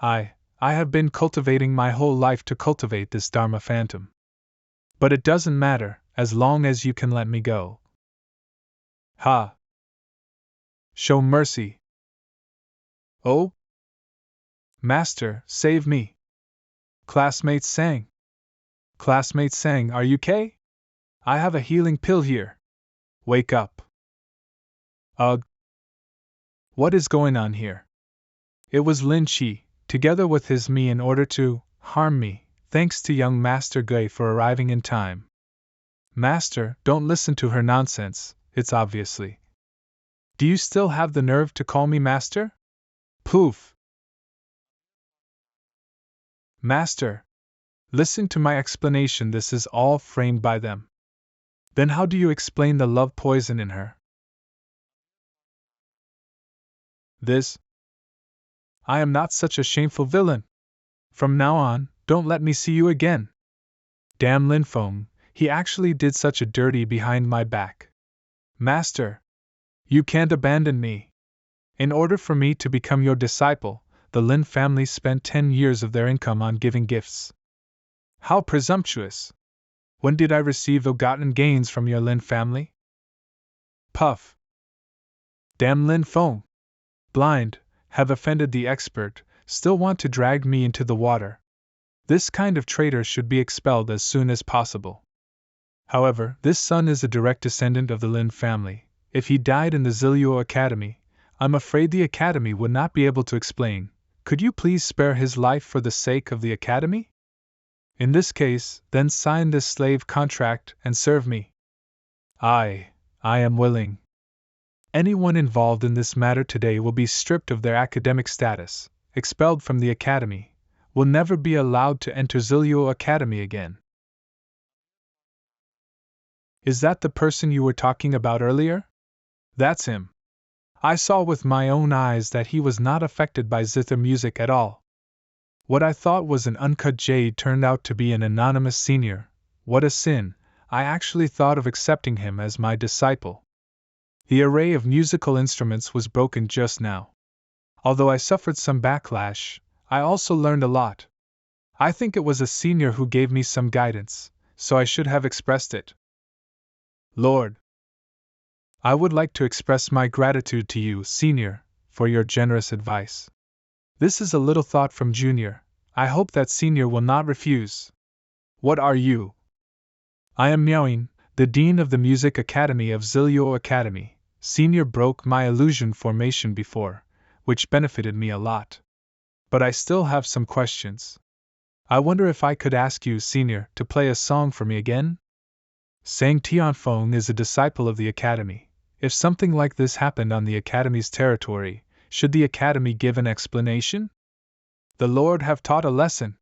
I have been cultivating my whole life to cultivate this Dharma Phantom. But it doesn't matter, as long as you can let me go. Ha! Show mercy. Oh? Master, save me. Classmate Sang. Classmate Sang, are you okay? I have a healing pill here. Wake up. Ugh. What is going on here? It was Lin Chi, together with his me in order to harm me, Thanks to young Master Gui for arriving in time. Master, don't listen to her nonsense, it's obviously. Do you still have the nerve to call me Master? Poof! Master! Listen to my explanation, this is all framed by them. Then how do you explain the love poison in her? This? I am not such a shameful villain. From now on, don't let me see you again. Damn Lin Feng, he actually did such a dirty behind my back. Master! You can't abandon me. In order for me to become your disciple, the Lin family spent 10 years of their income on giving gifts. How presumptuous! When did I receive ill-gotten gains from your Lin family? Puff! Damn Lin Feng! Blind, have offended the expert, still want to drag me into the water. This kind of traitor should be expelled as soon as possible. However, this son is a direct descendant of the Lin family. If he died in the Xiaoyao Academy, I'm afraid the Academy would not be able to explain. Could you please spare his life for the sake of the Academy? In this case, then sign this slave contract and serve me. I am willing. Anyone involved in this matter today will be stripped of their academic status, expelled from the Academy, will never be allowed to enter Xiaoyao Academy again. Is that the person you were talking about earlier? That's him. I saw with my own eyes that he was not affected by zither music at all. What I thought was an uncut jade turned out to be an anonymous senior. What a sin! I actually thought of accepting him as my disciple. The array of musical instruments was broken just now. Although I suffered some backlash, I also learned a lot. I think it was a senior who gave me some guidance, so I should have expressed it. Lord, I would like to express my gratitude to you, Senior, for your generous advice. This is a little thought from Junior. I hope that Senior will not refuse. What are you? I am Miaoying, the Dean of the Music Academy of Xiaoyao Academy. Senior broke my illusion formation before, which benefited me a lot. But I still have some questions. I wonder if I could ask you, Senior, to play a song for me again? Sang Tianfeng is a disciple of the Academy. If something like this happened on the Academy's territory, should the Academy give an explanation? The Lord have taught a lesson.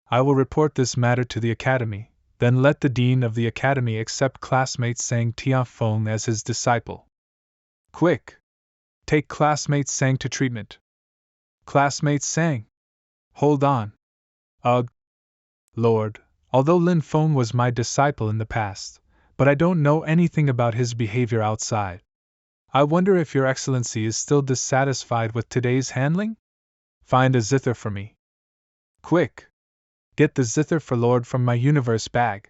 I will report this matter to the Academy, then let the Dean of the Academy accept classmate Sang Tianfeng as his disciple. Quick! Take classmate Sang to treatment. Classmate Sang! Hold on. Ugh! Lord, although Lin Feng was my disciple in the past, but I don't know anything about his behavior outside. I wonder if Your Excellency is still dissatisfied with today's handling? Find a zither for me. Quick! Get the zither for Lord from my universe bag.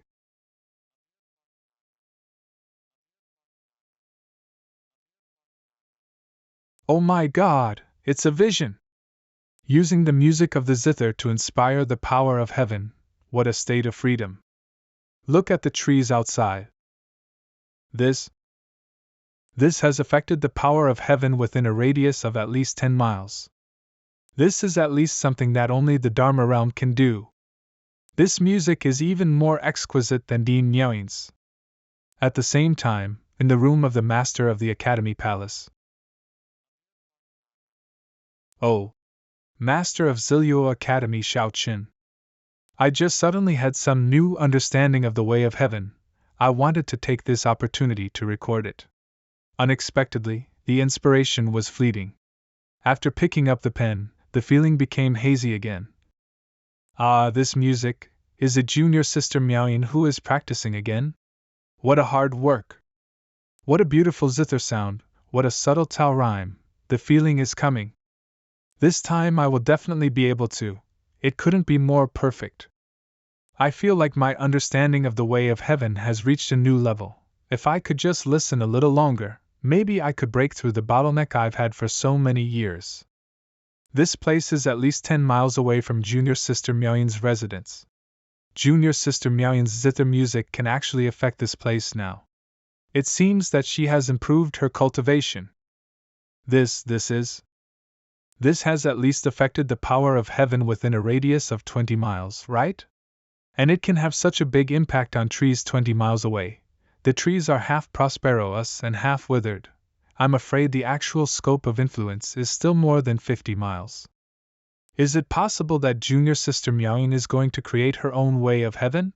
Oh my God, it's a vision! Using the music of the zither to inspire the power of heaven, what a state of freedom! Look at the trees outside. This has affected the power of heaven within a radius of at least 10 miles. This is at least something that only the Dharma realm can do. This music is even more exquisite than Dean Miaoying's. At the same time, in the room of the Master of the Academy Palace. Oh! Master of Xiaoyao Academy Xiao Qin. I just suddenly had some new understanding of the way of heaven. I wanted to take this opportunity to record it. Unexpectedly, the inspiration was fleeting. After picking up the pen, the feeling became hazy again. Ah, this music, is it junior sister Miaoying who is practicing again? What a hard work! What a beautiful zither sound, what a subtle Tao rhyme, the feeling is coming. This time I will definitely be able to. It couldn't be more perfect. I feel like my understanding of the way of heaven has reached a new level. If I could just listen a little longer, maybe I could break through the bottleneck I've had for so many years. This place is at least 10 miles away from Junior Sister Miaoying's residence. Junior Sister Miaoying's zither music can actually affect this place now. It seems that she has improved her cultivation. This has at least affected the power of heaven within a radius of 20 miles, right? And it can have such a big impact on trees 20 miles away. The trees are half prosperous and half withered. I'm afraid the actual scope of influence is still more than 50 miles. Is it possible that junior sister Miaoyin is going to create her own way of heaven?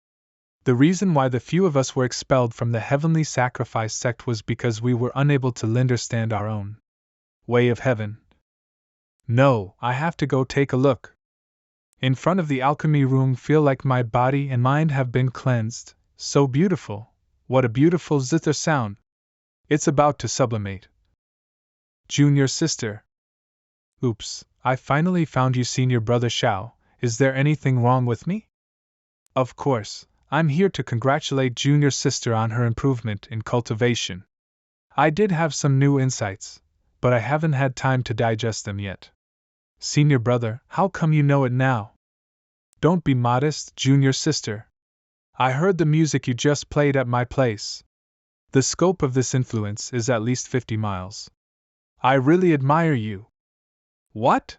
The reason why the few of us were expelled from the heavenly sacrifice sect was because we were unable to understand our own way of heaven. No, I have to go take a look. In front of the alchemy room, feel like my body and mind have been cleansed. So beautiful. What a beautiful zither sound. It's about to sublimate. Junior sister. Oops, I finally found you, senior brother Xiao. Is there anything wrong with me? Of course, I'm here to congratulate junior sister on her improvement in cultivation. I did have some new insights, but I haven't had time to digest them yet. Senior brother, how come you know it now? Don't be modest, junior sister. I heard the music you just played at my place. The scope of this influence is at least 50 miles. I really admire you. What?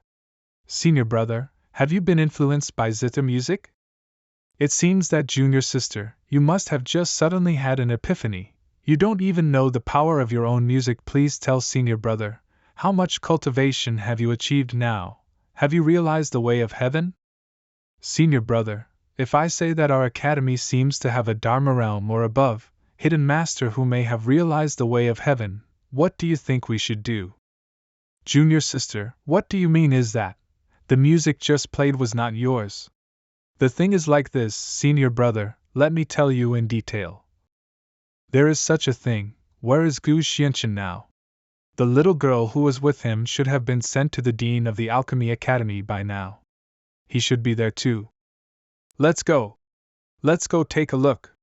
Senior brother, have you been influenced by zither music? It seems that, junior sister, you must have just suddenly had an epiphany. You don't even know the power of your own music. Please tell senior brother, how much cultivation have you achieved now? Have you realized the way of heaven? Senior brother, if I say that our academy seems to have a Dharma realm or above, hidden master who may have realized the way of heaven, what do you think we should do? Junior sister, what do you mean is that? The music just played was not yours. The thing is like this, senior brother, let me tell you in detail. There is such a thing. Where is Gu Xianchen now? The little girl who was with him should have been sent to the dean of the Alchemy Academy by now. He should be there too. Let's go. Let's go take a look.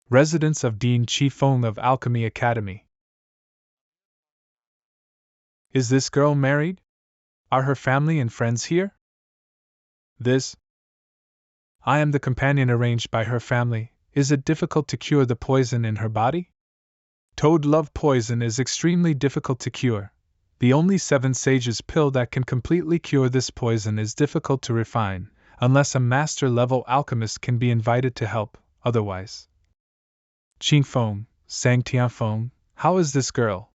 Residence of Dean Qifeng of Alchemy Academy. Is this girl married? Are her family and friends here? I am the companion arranged by her family. Is it difficult to cure the poison in her body? Toad love poison is extremely difficult to cure. The only 7 sages pill that can completely cure this poison is difficult to refine, unless a master-level alchemist can be invited to help, otherwise. Qingfeng, Sang Tianfeng, how is this girl?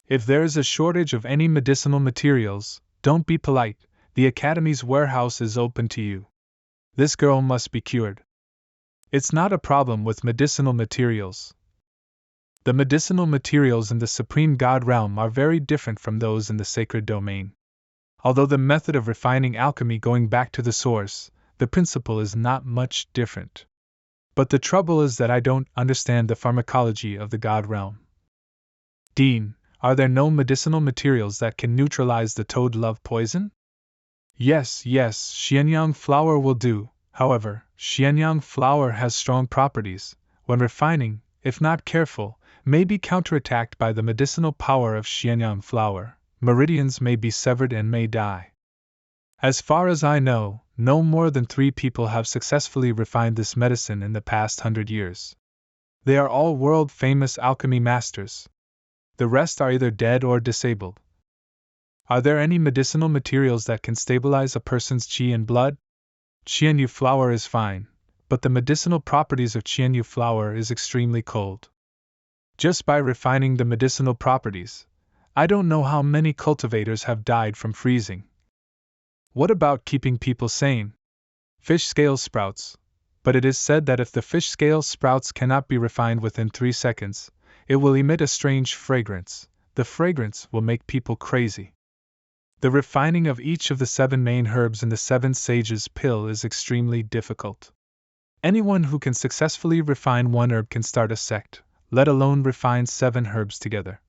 If there is a shortage of any medicinal materials, don't be polite, the Academy's warehouse is open to you. This girl must be cured. It's not a problem with medicinal materials. The medicinal materials in the Supreme God realm are very different from those in the sacred domain. Although the method of refining alchemy going back to the source, the principle is not much different. But the trouble is that I don't understand the pharmacology of the God realm. Dean, are there no medicinal materials that can neutralize the toad love poison? Yes, Xianyang flower will do. However, Xianyang flower has strong properties. When refining, if not careful, may be counterattacked by the medicinal power of Xianyang flower. Meridians may be severed and may die. As far as I know, no more than 3 people have successfully refined this medicine in the past 100 years. They are all world-famous alchemy masters. The rest are either dead or disabled. Are there any medicinal materials that can stabilize a person's qi and blood? Qianyu flower is fine, but the medicinal properties of Qianyu flower is extremely cold. Just by refining the medicinal properties, I don't know how many cultivators have died from freezing. What about keeping people sane? Fish scale sprouts. But it is said that if the fish scale sprouts cannot be refined within 3 seconds, it will emit a strange fragrance. The fragrance will make people crazy. The refining of each of the 7 main herbs in the 7 sages pill is extremely difficult. Anyone who can successfully refine 1 herb can start a sect, let alone refine 7 herbs together.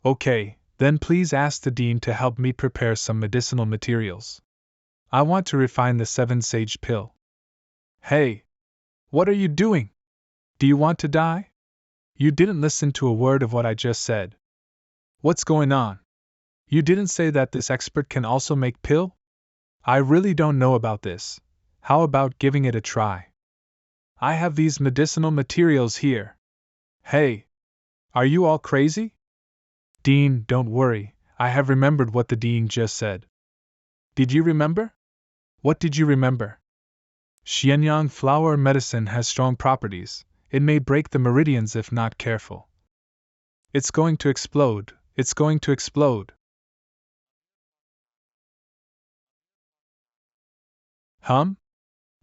Okay, then please ask the dean to help me prepare some medicinal materials. I want to refine the 7 sage pill. Hey! What are you doing? Do you want to die? You didn't listen to a word of what I just said. What's going on? You didn't say that this expert can also make pill? I really don't know about this. How about giving it a try? I have these medicinal materials here. Hey! Are you all crazy? Dean, don't worry, I have remembered what the dean just said. Did you remember? What did you remember? Xianyang flower medicine has strong properties. It may break the meridians if not careful. It's going to explode. It's going to explode.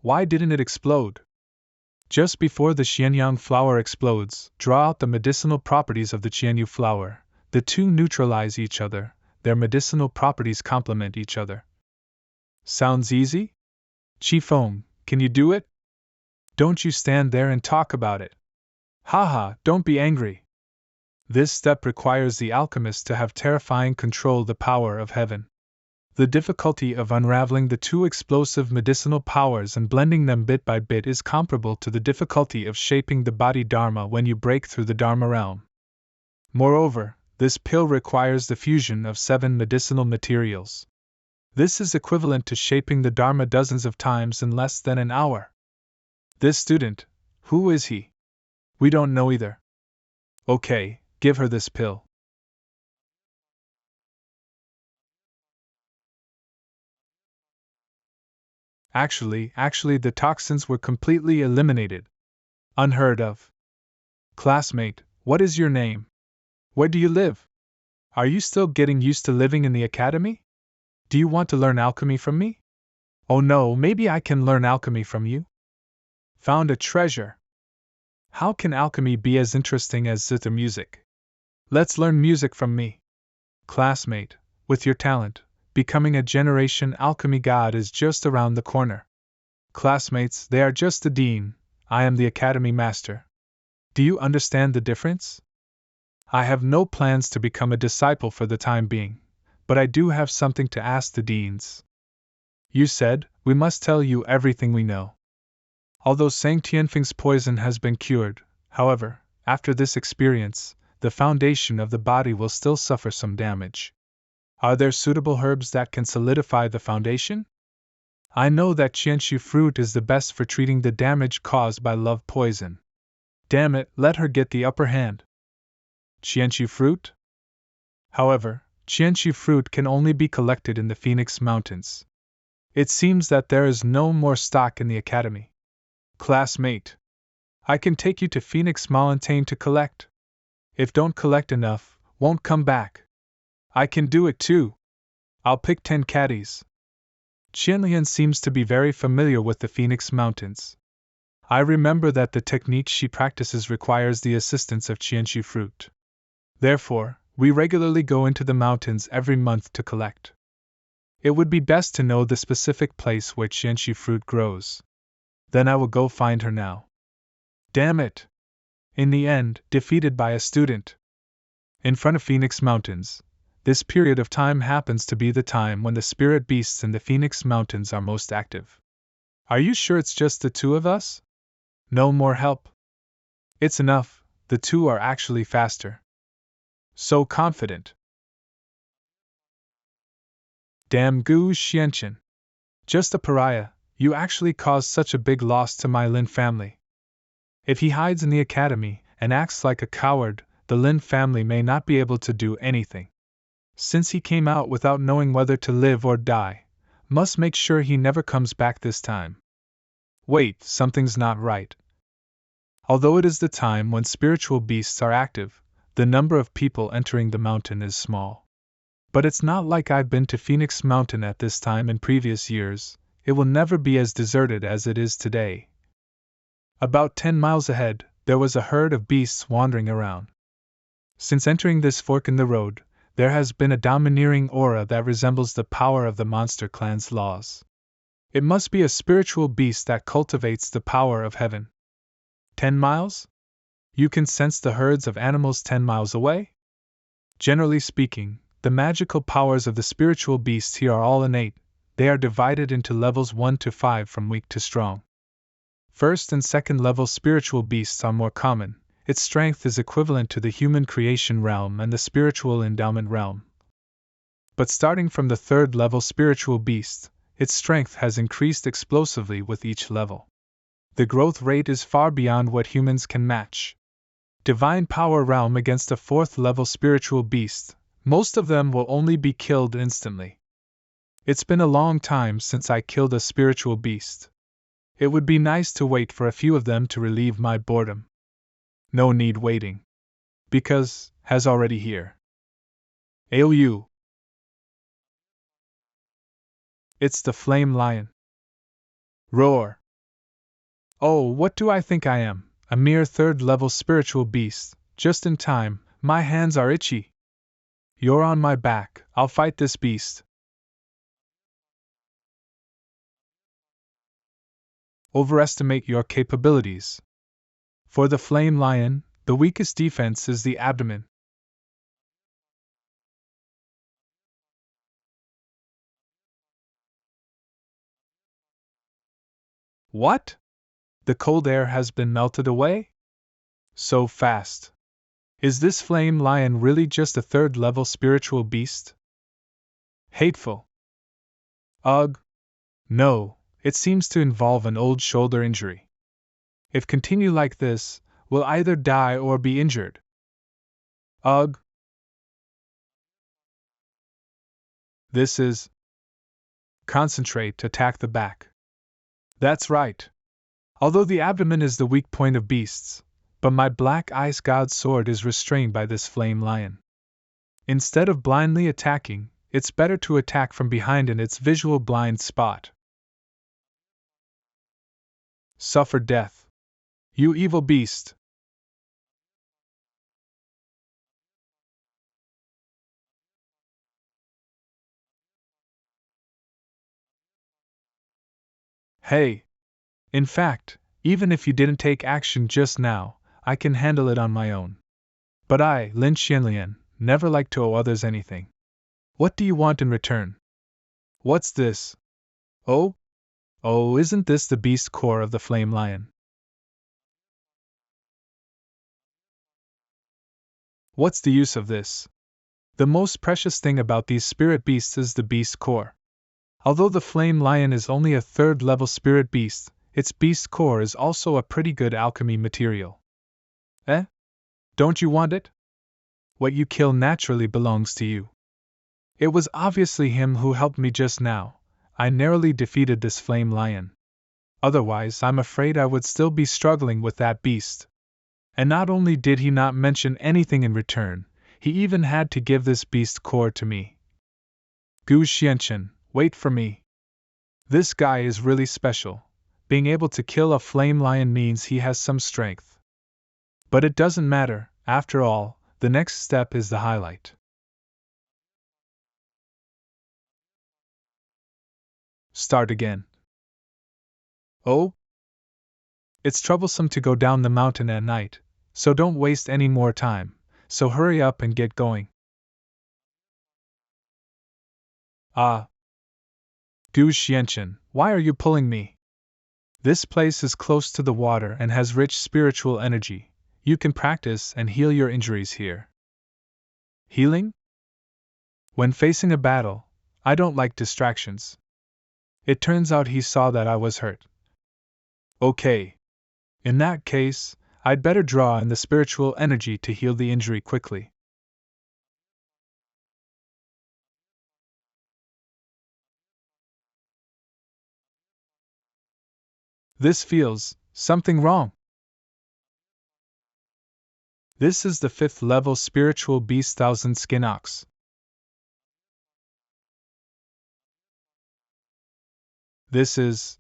Why didn't it explode? Just before the Xianyang flower explodes, draw out the medicinal properties of the Qianyu flower. The two neutralize each other, their medicinal properties complement each other. Sounds easy? Qifeng, can you do it? Don't you stand there and talk about it. Haha, don't be angry. This step requires the alchemist to have terrifying control the power of heaven. The difficulty of unraveling the two explosive medicinal powers and blending them bit by bit is comparable to the difficulty of shaping the body Dharma when you break through the Dharma realm. Moreover, this pill requires the fusion of 7 medicinal materials. This is equivalent to shaping the Dharma dozens of times in less than an hour. This student, who is he? We don't know either. Okay, give her this pill. Actually, the toxins were completely eliminated. Unheard of. Classmate, what is your name? Where do you live? Are you still getting used to living in the academy? Do you want to learn alchemy from me? Oh no, maybe I can learn alchemy from you? Found a treasure. How can alchemy be as interesting as zither music? Let's learn music from me. Classmate, with your talent, becoming a generation alchemy god is just around the corner. Classmates, they are just the dean, I am the academy master. Do you understand the difference? I have no plans to become a disciple for the time being, but I do have something to ask the deans. You said, we must tell you everything we know. Although Sang Tianfeng's poison has been cured, however, after this experience, the foundation of the body will still suffer some damage. Are there suitable herbs that can solidify the foundation? I know that qianshu fruit is the best for treating the damage caused by love poison. Damn it, let her get the upper hand. Qianshu fruit? However, qianshu fruit can only be collected in the Phoenix Mountains. It seems that there is no more stock in the academy. Classmate, I can take you to Phoenix Mountain to collect. If don't collect enough, won't come back. I can do it too. I'll pick 10 caddies. Qianlian seems to be very familiar with the Phoenix Mountains. I remember that the technique she practices requires the assistance of qianshu fruit. Therefore, we regularly go into the mountains every month to collect. It would be best to know the specific place where qianshu fruit grows. Then I will go find her now. Damn it! In the end, defeated by a student. In front of Phoenix Mountains, this period of time happens to be the time when the spirit beasts in the Phoenix Mountains are most active. Are you sure it's just the two of us? No more help? It's enough, the two are actually faster. So confident. Damn Gu Xianchen. Just a pariah, you actually caused such a big loss to my Lin family. If he hides in the academy and acts like a coward, the Lin family may not be able to do anything. Since he came out without knowing whether to live or die, must make sure he never comes back this time. Wait, something's not right. Although it is the time when spiritual beasts are active, the number of people entering the mountain is small. But it's not like I've been to Phoenix Mountain at this time in previous years, it will never be as deserted as it is today. About 10 miles ahead, there was a herd of beasts wandering around. Since entering this fork in the road, there has been a domineering aura that resembles the power of the monster clan's laws. It must be a spiritual beast that cultivates the power of heaven. 10 miles? You can sense the herds of animals 10 miles away? Generally speaking, the magical powers of the spiritual beasts here are all innate. They are divided into levels 1 to 5 from weak to strong. First and second level spiritual beasts are more common. Its strength is equivalent to the human creation realm and the spiritual endowment realm. But starting from the third level spiritual beast, its strength has increased explosively with each level. The growth rate is far beyond what humans can match. Divine power realm against a fourth level spiritual beast, most of them will only be killed instantly. It's been a long time since I killed a spiritual beast. It would be nice to wait for a few of them to relieve my boredom. No need waiting. Because, has already here. AOU. It's the flame lion. Roar. Oh, what do I think I am? A mere third-level spiritual beast, just in time, my hands are itchy. You're on my back, I'll fight this beast. Overestimate your capabilities. For the flame lion, the weakest defense is the abdomen. What? The cold air has been melted away? So fast. Is this flame lion really just a third-level spiritual beast? Hateful. Ugh. No, it seems to involve an old shoulder injury. If continue like this, we'll either die or be injured. Ugh. This is. Concentrate, attack the back. That's right. Although the abdomen is the weak point of beasts, but my black ice god's sword is restrained by this flame lion. Instead of blindly attacking, it's better to attack from behind in its visual blind spot. Suffer death. You evil beast! Hey! In fact, even if you didn't take action just now, I can handle it on my own. But I, Lin Xianlian, never like to owe others anything. What do you want in return? What's this? Oh? Oh, isn't this the beast core of the flame lion? What's the use of this? The most precious thing about these spirit beasts is the beast core. Although the flame lion is only a third-level spirit beast, its beast core is also a pretty good alchemy material. Eh? Don't you want it? What you kill naturally belongs to you. It was obviously him who helped me just now. I narrowly defeated this flame lion. Otherwise, I'm afraid I would still be struggling with that beast. And not only did he not mention anything in return, he even had to give this beast core to me. Gu Xianchen, wait for me. This guy is really special. Being able to kill a flame lion means he has some strength. But it doesn't matter, after all, the next step is the highlight. Start again. Oh? It's troublesome to go down the mountain at night, so don't waste any more time, so hurry up and get going. Ah. Gu Xianchen, why are you pulling me? This place is close to the water and has rich spiritual energy. You can practice and heal your injuries here. Healing? When facing a battle, I don't like distractions. It turns out he saw that I was hurt. Okay. In that case, I'd better draw in the spiritual energy to heal the injury quickly. This feels something wrong. This is the 5th level spiritual beast Thousand Skin Ox. This is.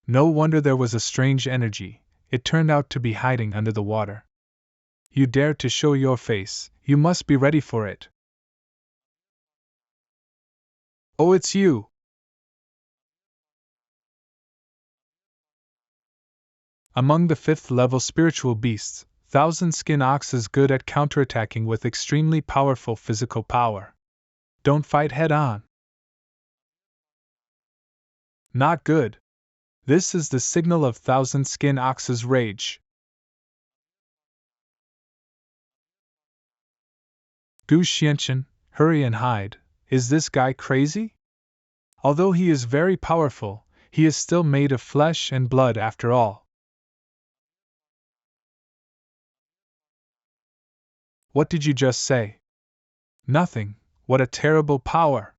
No wonder there was a strange energy, it turned out to be hiding under the water. You dare to show your face, you must be ready for it. Oh, it's you! Among the 5th level spiritual beasts, Thousand Skin Ox is good at counterattacking with extremely powerful physical power. Don't fight head on. Not good. This is the signal of Thousand Skin Ox's rage. Gu Xianchen, hurry and hide. Is this guy crazy? Although he is very powerful, he is still made of flesh and blood after all. What did you just say? Nothing. What a terrible power!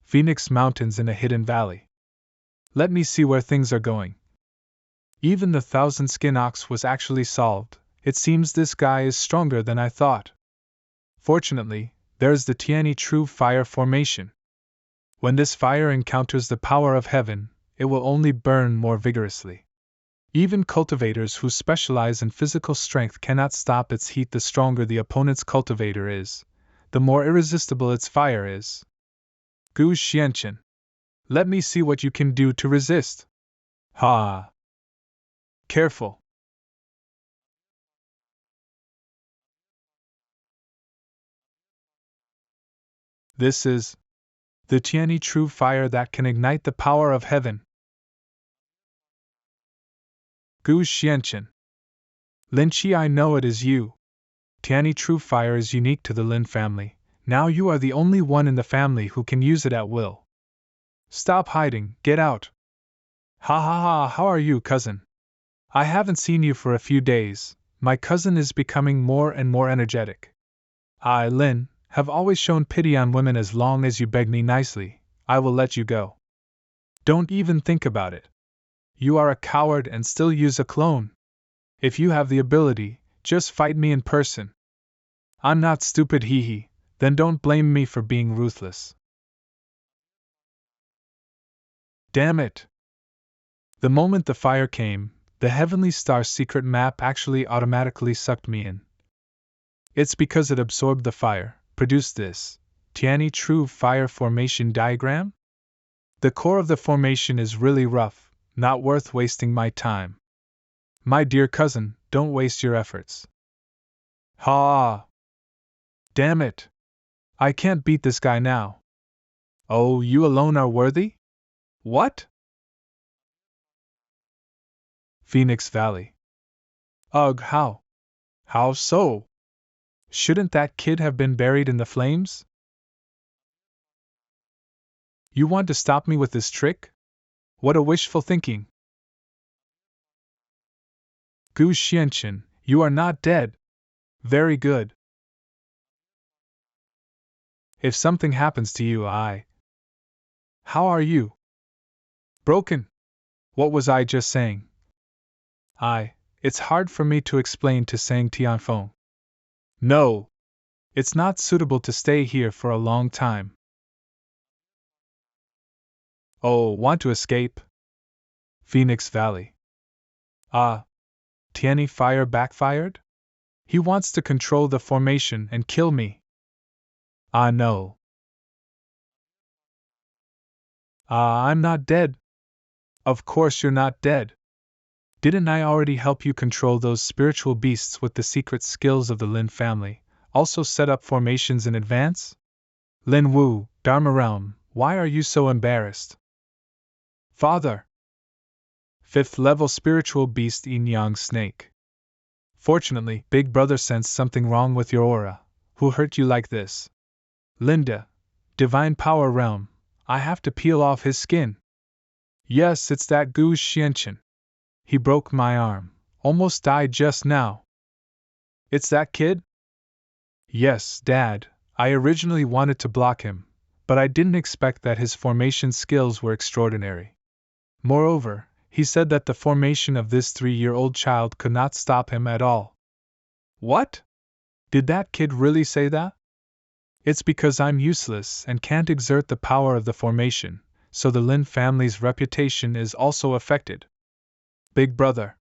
Phoenix Mountains in a hidden valley. Let me see where things are going. Even the 1,000-skin ox was actually solved. It seems this guy is stronger than I thought. Fortunately, there's the Tianyi true fire formation. When this fire encounters the power of heaven, it will only burn more vigorously. Even cultivators who specialize in physical strength cannot stop its heat. The stronger the opponent's cultivator is, the more irresistible its fire is. Gu Xianchen. Let me see what you can do to resist. Ha! Careful. This is the Tianyi true fire that can ignite the power of heaven. Gu Xianchen. Lin Qi, I know it is you. Tianyi true fire is unique to the Lin family. Now you are the only one in the family who can use it at will. Stop hiding, get out. Ha ha ha, how are you, cousin? I haven't seen you for a few days. My cousin is becoming more and more energetic. I, Lin, have always shown pity on women. As long as you beg me nicely, I will let you go. Don't even think about it. You are a coward and still use a clone. If you have the ability, just fight me in person. I'm not stupid, hee hee, then don't blame me for being ruthless. Damn it! The moment the fire came, the Heavenly Star secret map actually automatically sucked me in. It's because it absorbed the fire, produced this Tianyi true fire formation diagram? The core of the formation is really rough, not worth wasting my time. My dear cousin, don't waste your efforts. Ha! Damn it! I can't beat this guy now. Oh, you alone are worthy? What? Phoenix Valley. Ugh, how? How so? Shouldn't that kid have been buried in the flames? You want to stop me with this trick? What a wishful thinking. Gu Xianchen, you are not dead. Very good. If something happens to you, How are you? Broken. What was I just saying? It's hard for me to explain to Sang Tianfeng. No. It's not suitable to stay here for a long time. Oh, want to escape? Phoenix Valley. Tianyi fire backfired? He wants to control the formation and kill me. No. I'm not dead. Of course you're not dead. Didn't I already help you control those spiritual beasts with the secret skills of the Lin family, also set up formations in advance? Lin Wu, Dharma Realm, why are you so embarrassed? Father! 5th level spiritual beast Yin Yang Snake. Fortunately, Big Brother sensed something wrong with your aura. Who hurt you like this? Linda, Divine Power Realm, I have to peel off his skin. Yes, it's that Gu Xianchen. He broke my arm, almost died just now. It's that kid? Yes, Dad, I originally wanted to block him, but I didn't expect that his formation skills were extraordinary. Moreover, he said that the formation of this 3-year-old child could not stop him at all. What? Did that kid really say that? It's because I'm useless and can't exert the power of the formation, so the Lin family's reputation is also affected. Big Brother.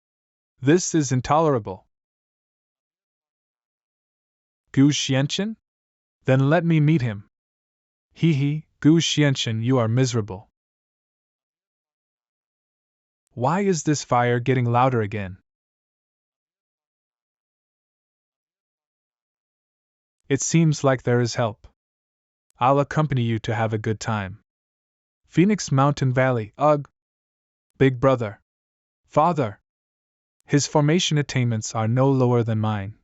This is intolerable. Gu Xianchen? Then let me meet him. Hee hee, Gu Xianchen, you are miserable. Why is this fire getting louder again? It seems like there is help. I'll accompany you to have a good time. Phoenix Mountain Valley, ugh. Big Brother. Father. His formation attainments are no lower than mine.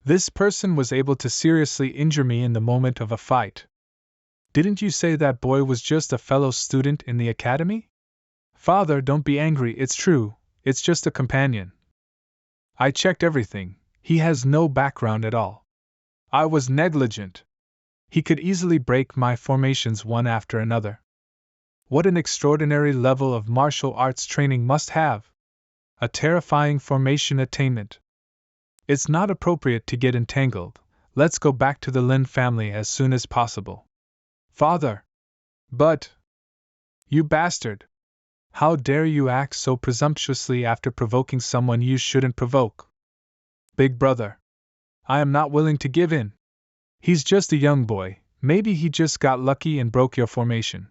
This person was able to seriously injure me in the moment of a fight. Didn't you say that boy was just a fellow student in the academy? Father, don't be angry, it's true, it's just a companion. I checked everything, he has no background at all. I was negligent. He could easily break my formations one after another. What an extraordinary level of martial arts training must have! A terrifying formation attainment. It's not appropriate to get entangled. Let's go back to the Lin family as soon as possible. Father! But… You bastard! How dare you act so presumptuously after provoking someone you shouldn't provoke? Big brother! I am not willing to give in. He's just a young boy, maybe he just got lucky and broke your formation.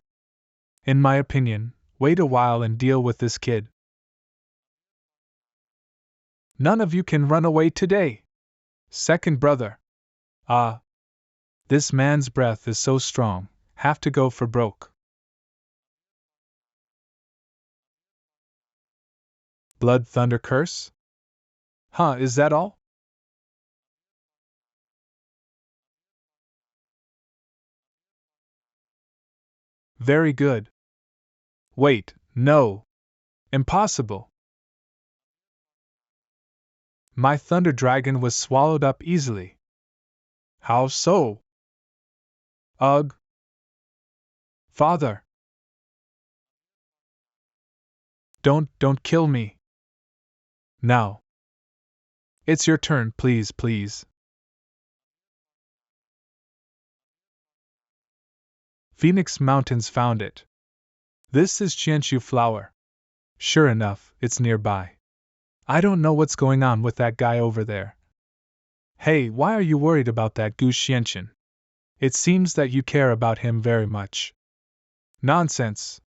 In my opinion, wait a while and deal with this kid. None of you can run away today. Second brother. Ah. This man's breath is so strong, have to go for broke. Blood thunder curse? Huh, is that all? Very good. Wait, no. Impossible. My thunder dragon was swallowed up easily. How so? Ugh. Father. Don't kill me. Now. It's your turn, please, please. Phoenix Mountains found it. This is Qianshu flower. Sure enough, it's nearby. I don't know what's going on with that guy over there. Hey, why are you worried about that Gu Xianqian? It seems that you care about him very much. Nonsense.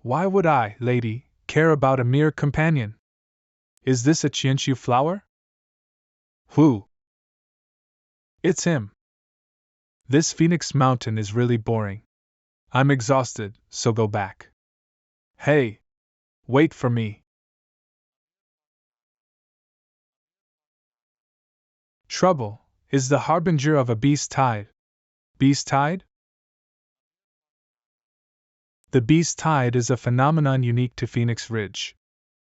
Why would I, lady, care about a mere companion? Is this a Qianshu flower? Who? It's him. This Phoenix Mountain is really boring. I'm exhausted, so go back. Hey! Wait for me. Trouble is the harbinger of a beast tide. Beast tide? The beast tide is a phenomenon unique to Phoenix Ridge.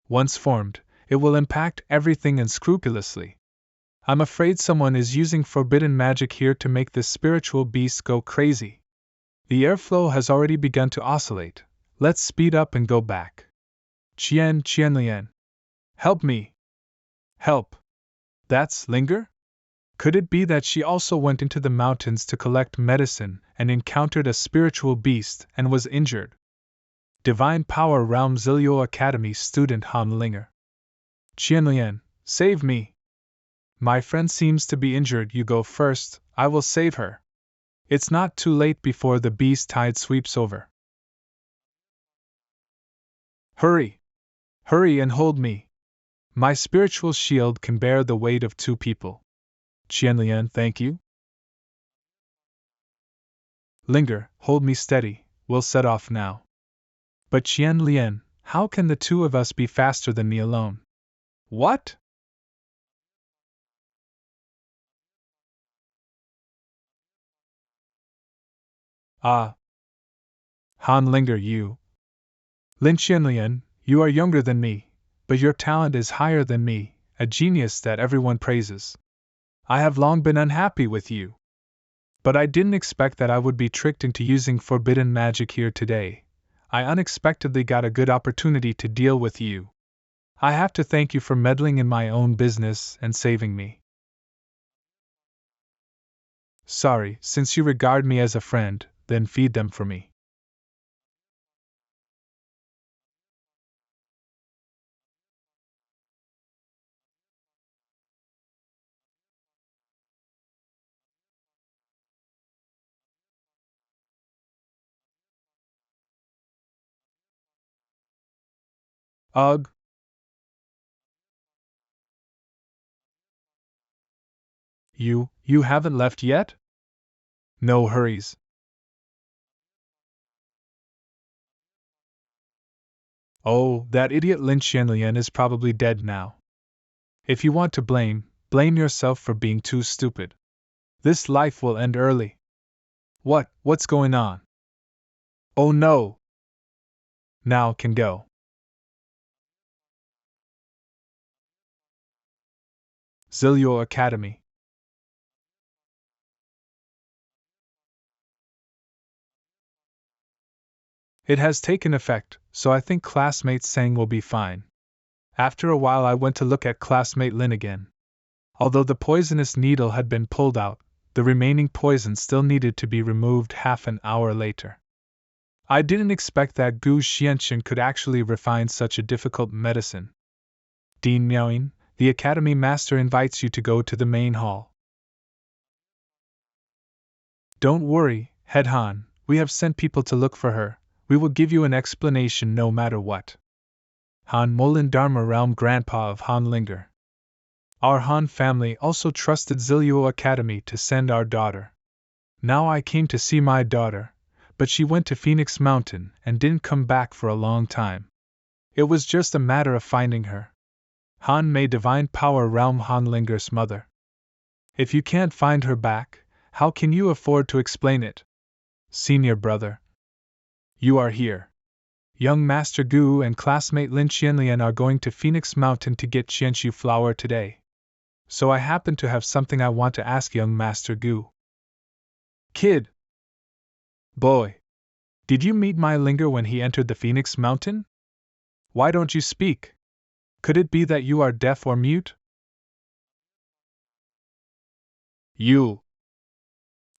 Once formed, it will impact everything unscrupulously. I'm afraid someone is using forbidden magic here to make this spiritual beast go crazy. The airflow has already begun to oscillate. Let's speed up and go back. Qianlian. Help me. Help. That's Linger? Could it be that she also went into the mountains to collect medicine and encountered a spiritual beast and was injured? Divine Power Realm Zilio Academy student Han Linger. Qianlian, save me. My friend seems to be injured. You go first, I will save her. It's not too late before the beast tide sweeps over. Hurry! Hurry and hold me. My spiritual shield can bear the weight of 2 people. Qianlian, thank you. Linger, hold me steady, we'll set off now. But Qianlian, how can the 2 of us be faster than me alone? What? Ah. Han Linger, you. Lin Qianlian, you are younger than me, but your talent is higher than me, a genius that everyone praises. I have long been unhappy with you. But I didn't expect that I would be tricked into using forbidden magic here today. I unexpectedly got a good opportunity to deal with you. I have to thank you for meddling in my own business and saving me. Sorry, since you regard me as a friend, then feed them for me. Ugh! You haven't left yet? No hurries. Oh, that idiot Lin Qianlian is probably dead now. If you want to blame yourself for being too stupid. This life will end early. What's going on? Oh no! Now can go. Zilio Academy. It has taken effect, so I think classmate Sang will be fine. After a while I went to look at classmate Lin again. Although the poisonous needle had been pulled out, the remaining poison still needed to be removed half an hour later. I didn't expect that Gu Xianxian could actually refine such a difficult medicine. Dean Miaoyin, the Academy Master invites you to go to the main hall. Don't worry, Head Han, we have sent people to look for her. We will give you an explanation no matter what. Han Molin Dharma Realm Grandpa of Han Linger. Our Han family also trusted Zilluo Academy to send our daughter. Now I came to see my daughter, but she went to Phoenix Mountain and didn't come back for a long time. It was just a matter of finding her. Han Mei Divine Power Realm Han Linger's mother. If you can't find her back, how can you afford to explain it? Senior brother. You are here. Young Master Gu and classmate Lin Qianlian are going to Phoenix Mountain to get Qianshu flower today. So I happen to have something I want to ask young Master Gu. Kid. Boy. Did you meet my Linger when he entered the Phoenix Mountain? Why don't you speak? Could it be that you are deaf or mute? You.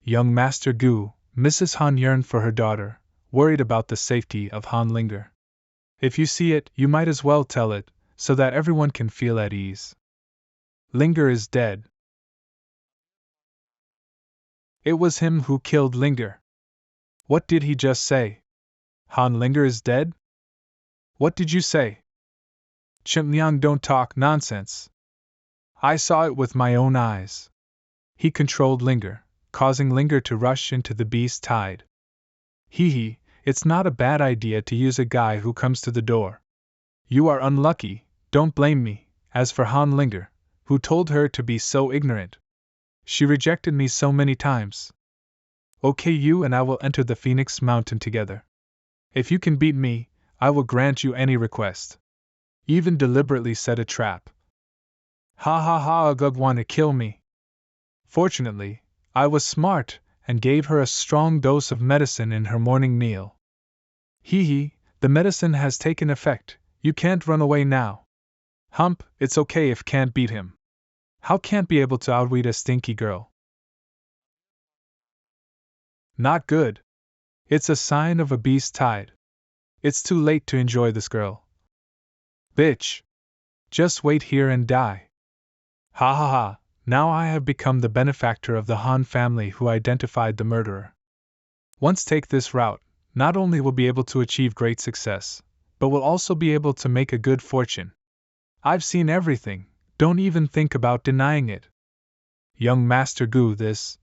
Young Master Gu, Mrs. Han yearned for her daughter, worried about the safety of Han Linger. If you see it, you might as well tell it, so that everyone can feel at ease. Linger is dead. It was him who killed Linger. What did he just say? Han Linger is dead? What did you say? Chimliang, don't talk nonsense. I saw it with my own eyes. He controlled Linger, causing Linger to rush into the beast tide. Hee, it's not a bad idea to use a guy who comes to the door. You are unlucky, don't blame me. As for Han Linger, who told her to be so ignorant? She rejected me so many times. Okay, you and I will enter the Phoenix Mountain together. If you can beat me, I will grant you any request. Even deliberately set a trap. Ha ha ha, Agug want to kill me. Fortunately, I was smart and gave her a strong dose of medicine in her morning meal. Hee, the medicine has taken effect, you can't run away now. Hump, it's okay if can't beat him. How can't be able to outwit a stinky girl? Not good. It's a sign of a beast tide. It's too late to enjoy this girl. Bitch. Just wait here and die. Ha ha ha, now I have become the benefactor of the Han family who identified the murderer. Once take this route, not only will be able to achieve great success, but will also be able to make a good fortune. I've seen everything, don't even think about denying it. Young Master Gu, this.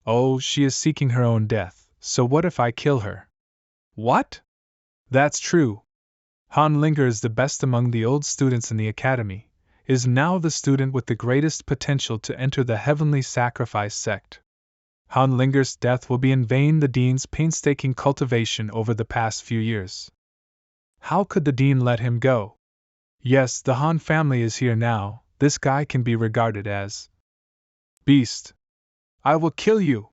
Oh, she is seeking her own death, so what if I kill her? What? That's true. Han Linger is the best among the old students in the academy, is now the student with the greatest potential to enter the Heavenly Sacrifice sect. Han Linger's death will be in vain the Dean's painstaking cultivation over the past few years. How could the Dean let him go? Yes, the Han family is here now, this guy can be regarded as beast. I will kill you.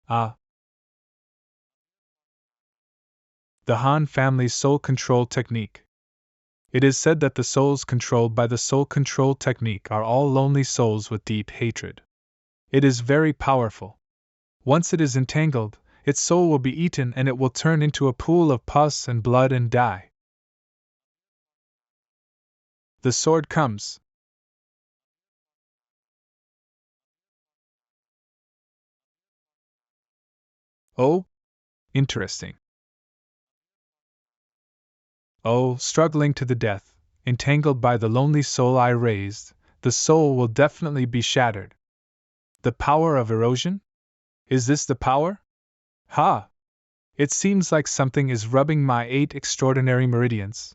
Ah. The Han family's soul control technique. It is said that the souls controlled by the soul control technique are all lonely souls with deep hatred. It is very powerful. Once it is entangled, its soul will be eaten and it will turn into a pool of pus and blood and die. The sword comes. Oh? Interesting. Oh, struggling to the death, entangled by the lonely soul I raised, the soul will definitely be shattered. The power of erosion? Is this the power? Ha! It seems like something is rubbing my 8 extraordinary meridians.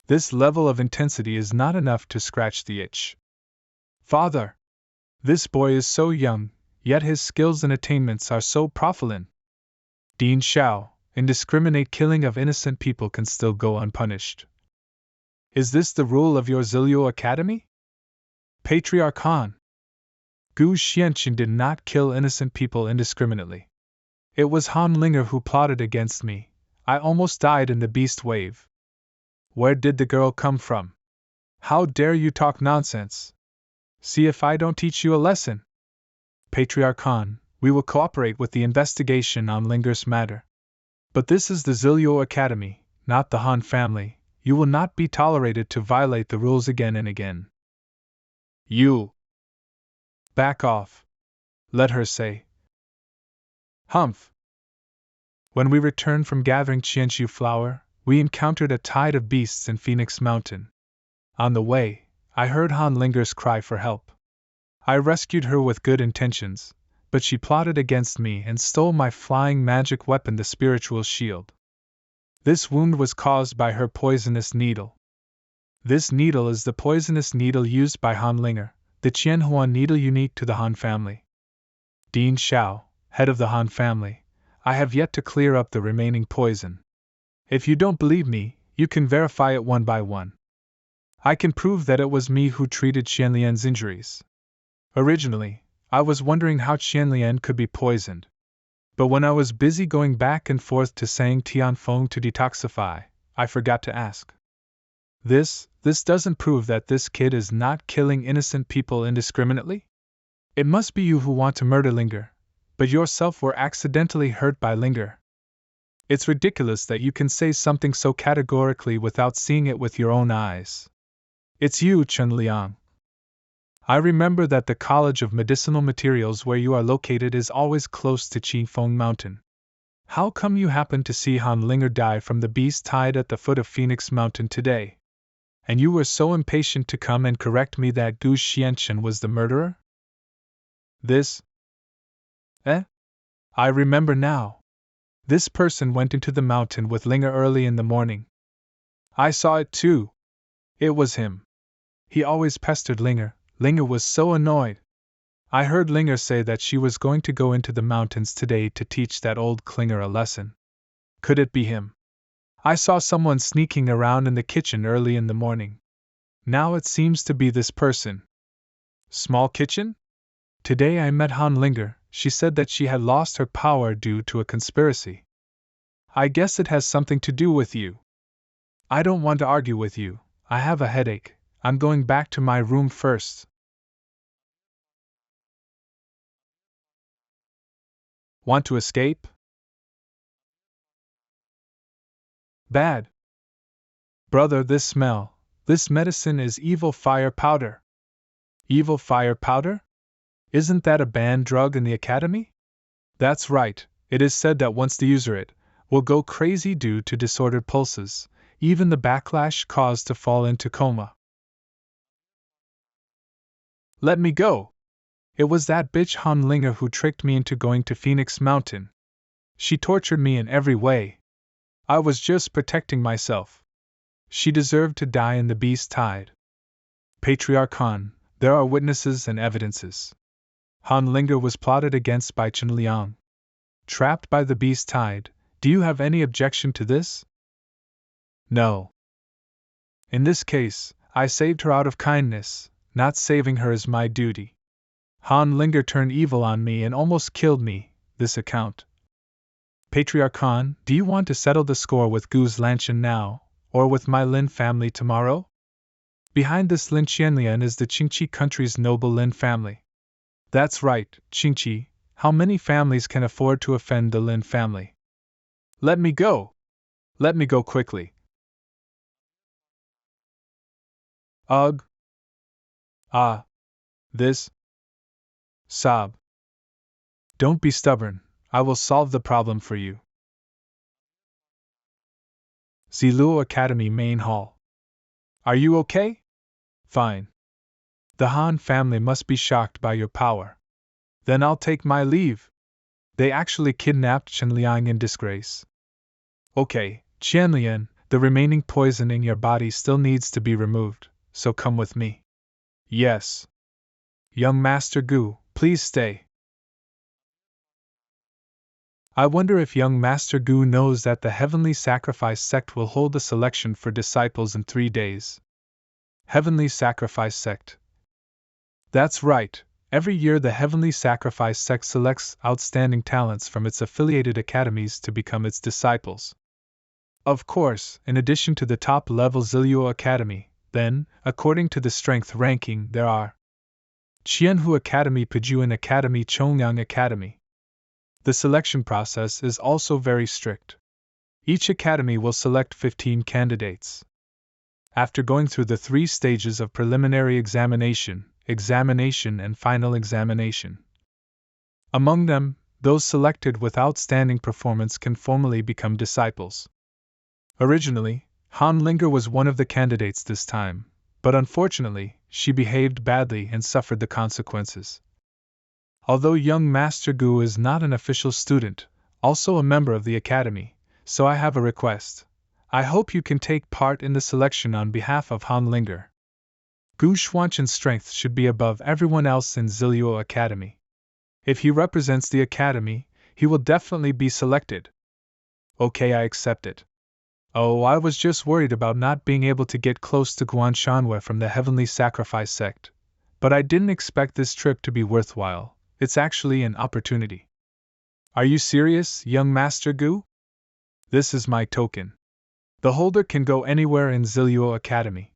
This level of intensity is not enough to scratch the itch. Father! This boy is so young, yet his skills and attainments are so profane. Dean Xiao, indiscriminate killing of innocent people can still go unpunished. Is this the rule of your Zilluo Academy? Patriarch Han. Gu Xianqin did not kill innocent people indiscriminately. It was Han Linger who plotted against me. I almost died in the beast wave. Where did the girl come from? How dare you talk nonsense? See if I don't teach you a lesson. Patriarch Han, we will cooperate with the investigation on Linger's matter. But this is the Zilyo Academy, not the Han family. You will not be tolerated to violate the rules again and again. You. Back off. Let her say. Humph. When we returned from gathering Qianshu flower, we encountered a tide of beasts in Phoenix Mountain. On the way, I heard Han Linger's cry for help. I rescued her with good intentions, but she plotted against me and stole my flying magic weapon, the spiritual shield. This wound was caused by her poisonous needle. This needle is the poisonous needle used by Han Linger, the Qianhua needle unique to the Han family. Dean Xiao, head of the Han family, I have yet to clear up the remaining poison. If you don't believe me, you can verify it one by one. I can prove that it was me who treated Qianlian's injuries. Originally, I was wondering how Qianlian could be poisoned. But when I was busy going back and forth to Sang Tianfeng to detoxify, I forgot to ask. This doesn't prove that this kid is not killing innocent people indiscriminately? It must be you who want to murder Linger, but yourself were accidentally hurt by Linger. It's ridiculous that you can say something so categorically without seeing it with your own eyes. It's you, Chen Liang. I remember that the College of Medicinal Materials where you are located is always close to Qifeng Mountain. How come you happened to see Han Linger die from the beast tide at the foot of Phoenix Mountain today? And you were so impatient to come and correct me that Gu Xianqin was the murderer? This? I remember now. This person went into the mountain with Linger early in the morning. I saw it too. It was him. He always pestered Linger. Linger was so annoyed. I heard Linger say that she was going to go into the mountains today to teach that old Klinger a lesson. Could it be him? I saw someone sneaking around in the kitchen early in the morning. Now it seems to be this person. Small kitchen? Today I met Han Linger. She said that she had lost her power due to a conspiracy. I guess it has something to do with you. I don't want to argue with you. I have a headache. I'm going back to my room first. Want to escape? Bad. Brother, this smell, this medicine is evil fire powder. Evil fire powder? Isn't that a banned drug in the academy? That's right, it is said that once the user it, will go crazy due to disordered pulses, even the backlash caused to fall into coma. Let me go! It was that bitch Han Linger who tricked me into going to Phoenix Mountain. She tortured me in every way. I was just protecting myself. She deserved to die in the beast tide. Patriarch Han, there are witnesses and evidences. Han Linger was plotted against by Chen Liang. Trapped by the beast tide, do you have any objection to this? No. In this case, I saved her out of kindness, not saving her is my duty. Han Linger turned evil on me and almost killed me, this account. Patriarch Han, do you want to settle the score with Gu's Lanshan now, or with my Lin family tomorrow? Behind this Lin Qianlian is the Qingqi country's noble Lin family. That's right, Qingqi. How many families can afford to offend the Lin family? Let me go! Let me go quickly. Ugh! Ah! This? Sob. Don't be stubborn, I will solve the problem for you. Ziluo Academy Main Hall. Are you okay? Fine. The Han family must be shocked by your power. Then I'll take my leave. They actually kidnapped Chen Liang in disgrace. Okay, Qianlian, the remaining poison in your body still needs to be removed, so come with me. Yes. Young Master Gu, please stay. I wonder if young Master Gu knows that the Heavenly Sacrifice sect will hold a selection for disciples in 3 days. Heavenly Sacrifice sect. That's right. Every year the Heavenly Sacrifice sect selects outstanding talents from its affiliated academies to become its disciples. Of course, in addition to the top-level Xiaoyao Academy, then, according to the strength ranking, there are Qianhu Academy, Pejuan Academy, Chongyang Academy. The selection process is also very strict. Each academy will select 15 candidates. After going through the 3 stages of preliminary examination, and final examination. Among them, those selected with outstanding performance can formally become disciples. Originally, Han Linger was one of the candidates this time, but unfortunately, she behaved badly and suffered the consequences. Although young Master Gu is not an official student, also a member of the academy, so I have a request. I hope you can take part in the selection on behalf of Han Linger. Gu Xuanchen's strength should be above everyone else in Xiaoyao Academy. If he represents the academy, he will definitely be selected. Okay, I accept it. Oh, I was just worried about not being able to get close to Guan Shanhua from the Heavenly Sacrifice sect. But I didn't expect this trip to be worthwhile. It's actually an opportunity. Are you serious, young Master Gu? This is my token. The holder can go anywhere in Xiaoyao Academy.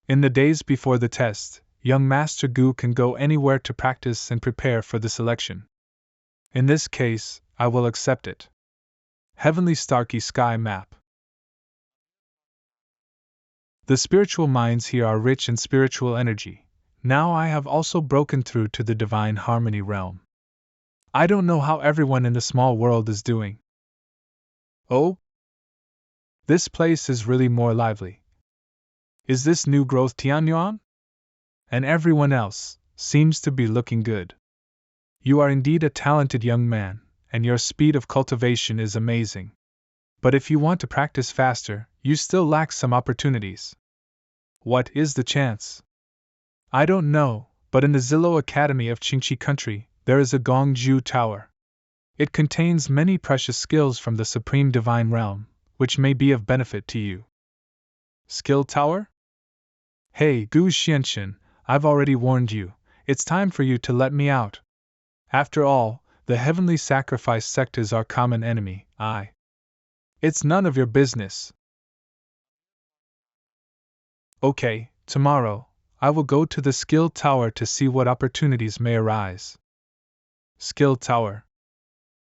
In the days before the test, young Master Gu can go anywhere to practice and prepare for the selection. In this case, I will accept it. Heavenly Starkey Sky Map. The spiritual minds here are rich in spiritual energy. Now I have also broken through to the divine harmony realm. I don't know how everyone in the small world is doing. Oh? This place is really more lively. Is this new growth Tianyuan? And everyone else seems to be looking good. You are indeed a talented young man, and your speed of cultivation is amazing. But if you want to practice faster, you still lack some opportunities. What is the chance? I don't know, but in the Zillow Academy of Qingqi Country, there is a Gongju Tower. It contains many precious skills from the Supreme Divine Realm, which may be of benefit to you. Skill Tower? Hey, Gu Xianchen, I've already warned you. It's time for you to let me out. After all, the Heavenly Sacrifice sect is our common enemy. It's none of your business. Okay, tomorrow, I will go to the Skill Tower to see what opportunities may arise. Skill Tower.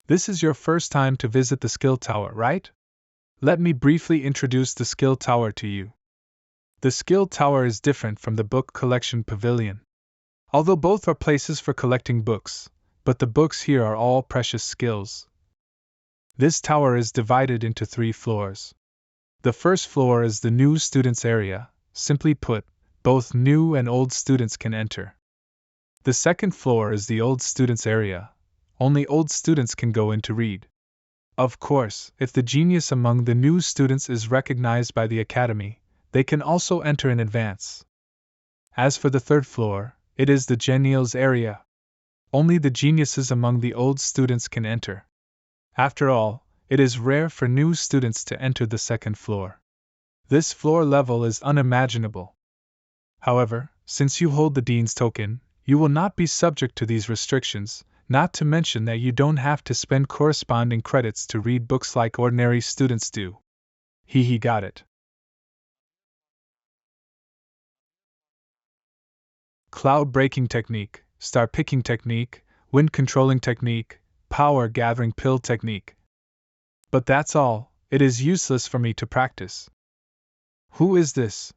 This is your first time to visit the Skill Tower, right? Let me briefly introduce the Skill Tower to you. The Skill Tower is different from the Book Collection Pavilion. Although both are places for collecting books, but the books here are all precious skills. This tower is divided into 3 floors. The first floor is the new students area. Simply put, both new and old students can enter. The second floor is the old students area. Only old students can go in to read. Of course, if the genius among the new students is recognized by the academy, they can also enter in advance. As for the third floor, it is the genials area. Only the geniuses among the old students can enter. After all, it is rare for new students to enter the second floor. This floor level is unimaginable. However, since you hold the Dean's token, you will not be subject to these restrictions, not to mention that you don't have to spend corresponding credits to read books like ordinary students do. He got it. Cloud breaking technique, star picking technique, wind controlling technique, power gathering pill technique. But that's all, it is useless for me to practice. Who is this?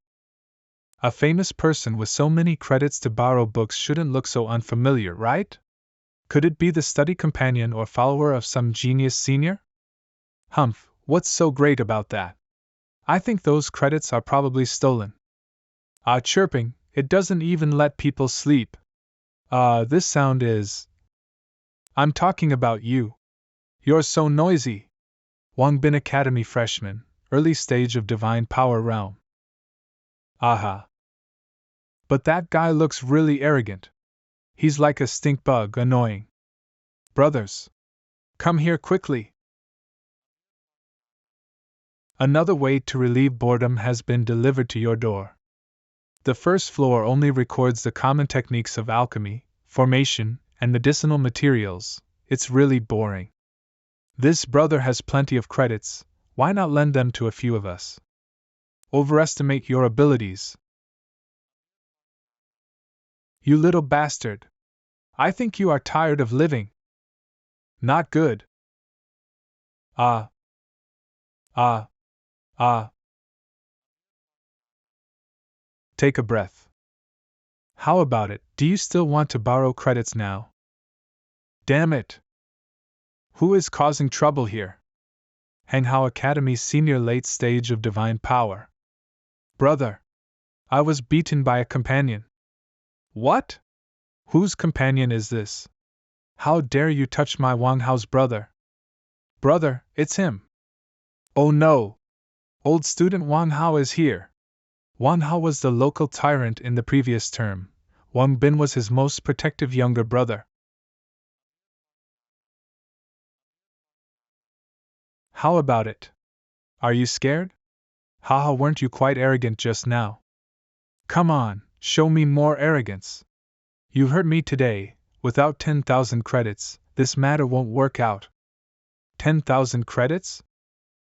A famous person with so many credits to borrow books shouldn't look so unfamiliar, right? Could it be the study companion or follower of some genius senior? Humph, what's so great about that? I think those credits are probably stolen. Chirping, it doesn't even let people sleep. This sound is... I'm talking about you. You're so noisy. Wang Bin Academy freshman, early stage of divine power realm. Aha. But that guy looks really arrogant. He's like a stink bug, annoying. Brothers, come here quickly. Another way to relieve boredom has been delivered to your door. The first floor only records the common techniques of alchemy, formation, and medicinal materials. It's really boring. This brother has plenty of credits, why not lend them to a few of us? Overestimate your abilities. You little bastard. I think you are tired of living. Not good. Ah. Ah. Ah. Take a breath. How about it? Do you still want to borrow credits now? Damn it! Who is causing trouble here? Hanghao Academy's senior late stage of divine power. Brother! I was beaten by a companion. What? Whose companion is this? How dare you touch my Wang Hao's brother? Brother, it's him. Oh no! Old student Wang Hao is here. Wang Hao was the local tyrant in the previous term. Wang Bin was his most protective younger brother. How about it? Are you scared? Haha, weren't you quite arrogant just now? Come on, show me more arrogance. You hurt me today. Without 10,000 credits, this matter won't work out. 10,000 credits?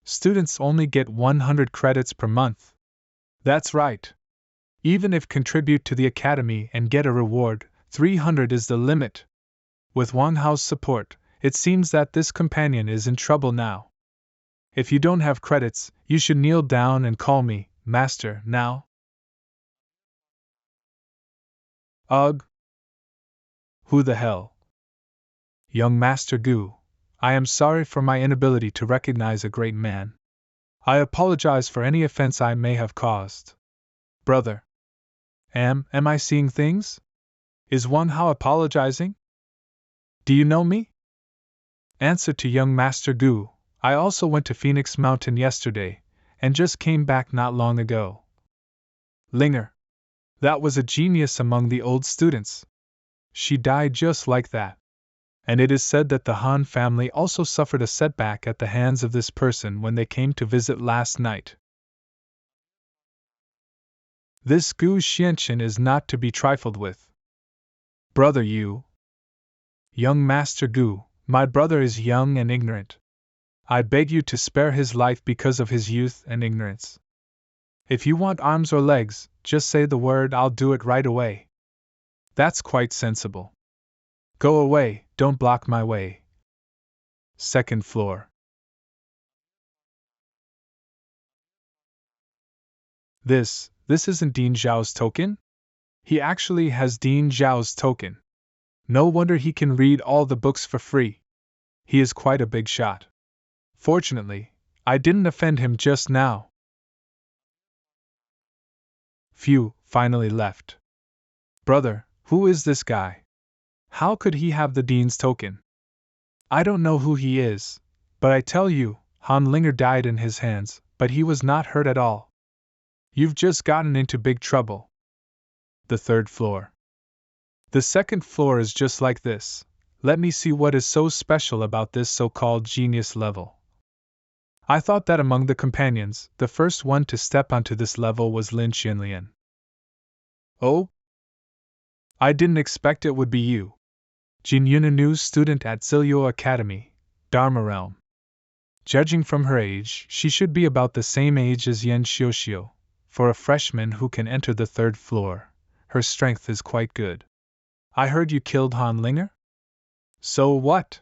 Students only get 100 credits per month. That's right. Even if contribute to the academy and get a reward, 300 is the limit. With Wang Hao's support, it seems that this companion is in trouble now. If you don't have credits, you should kneel down and call me Master now. Ugh. Who the hell? Young Master Gu, I am sorry for my inability to recognize a great man. I apologize for any offense I may have caused. Brother. Am I seeing things? Is Wang Hao apologizing? Do you know me? Answer to young Master Gu, I also went to Phoenix Mountain yesterday, and just came back not long ago. Linger. That was a genius among the old students. She died just like that. And it is said that the Han family also suffered a setback at the hands of this person when they came to visit last night. This Gu Xianchen is not to be trifled with. Brother you. Young Master Gu, my brother is young and ignorant. I beg you to spare his life because of his youth and ignorance. If you want arms or legs, just say the word, I'll do it right away. That's quite sensible. Go away, don't block my way. Second floor. This isn't Dean Zhao's token? He actually has Dean Zhao's token. No wonder he can read all the books for free. He is quite a big shot. Fortunately, I didn't offend him just now. Few finally left. Brother, who is this guy? How could he have the Dean's token? I don't know who he is, but I tell you, Han Linger died in his hands, but he was not hurt at all. You've just gotten into big trouble. The third floor. The second floor is just like this. Let me see what is so special about this so-called genius level. I thought that among the companions, the first one to step onto this level was Lin Xinlian. Oh? I didn't expect it would be you. Jin Yun, a new student at Xiaoyao Academy, Dharma Realm. Judging from her age, she should be about the same age as Yan Xiuxiu. For a freshman who can enter the third floor, her strength is quite good. I heard you killed Han Linger? So what?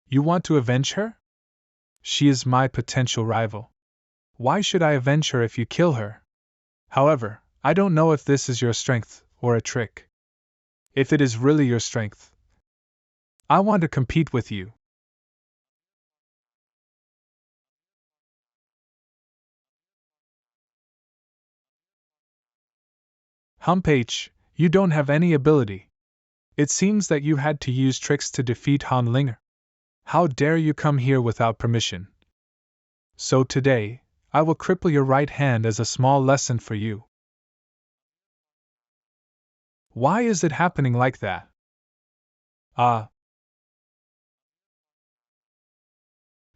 You want to avenge her? She is my potential rival. Why should I avenge her if you kill her? However, I don't know if this is your strength or a trick. If it is really your strength, I want to compete with you. Humph, you don't have any ability. It seems that you had to use tricks to defeat Han Linger. How dare you come here without permission? So today, I will cripple your right hand as a small lesson for you. Why is it happening like that? Ah.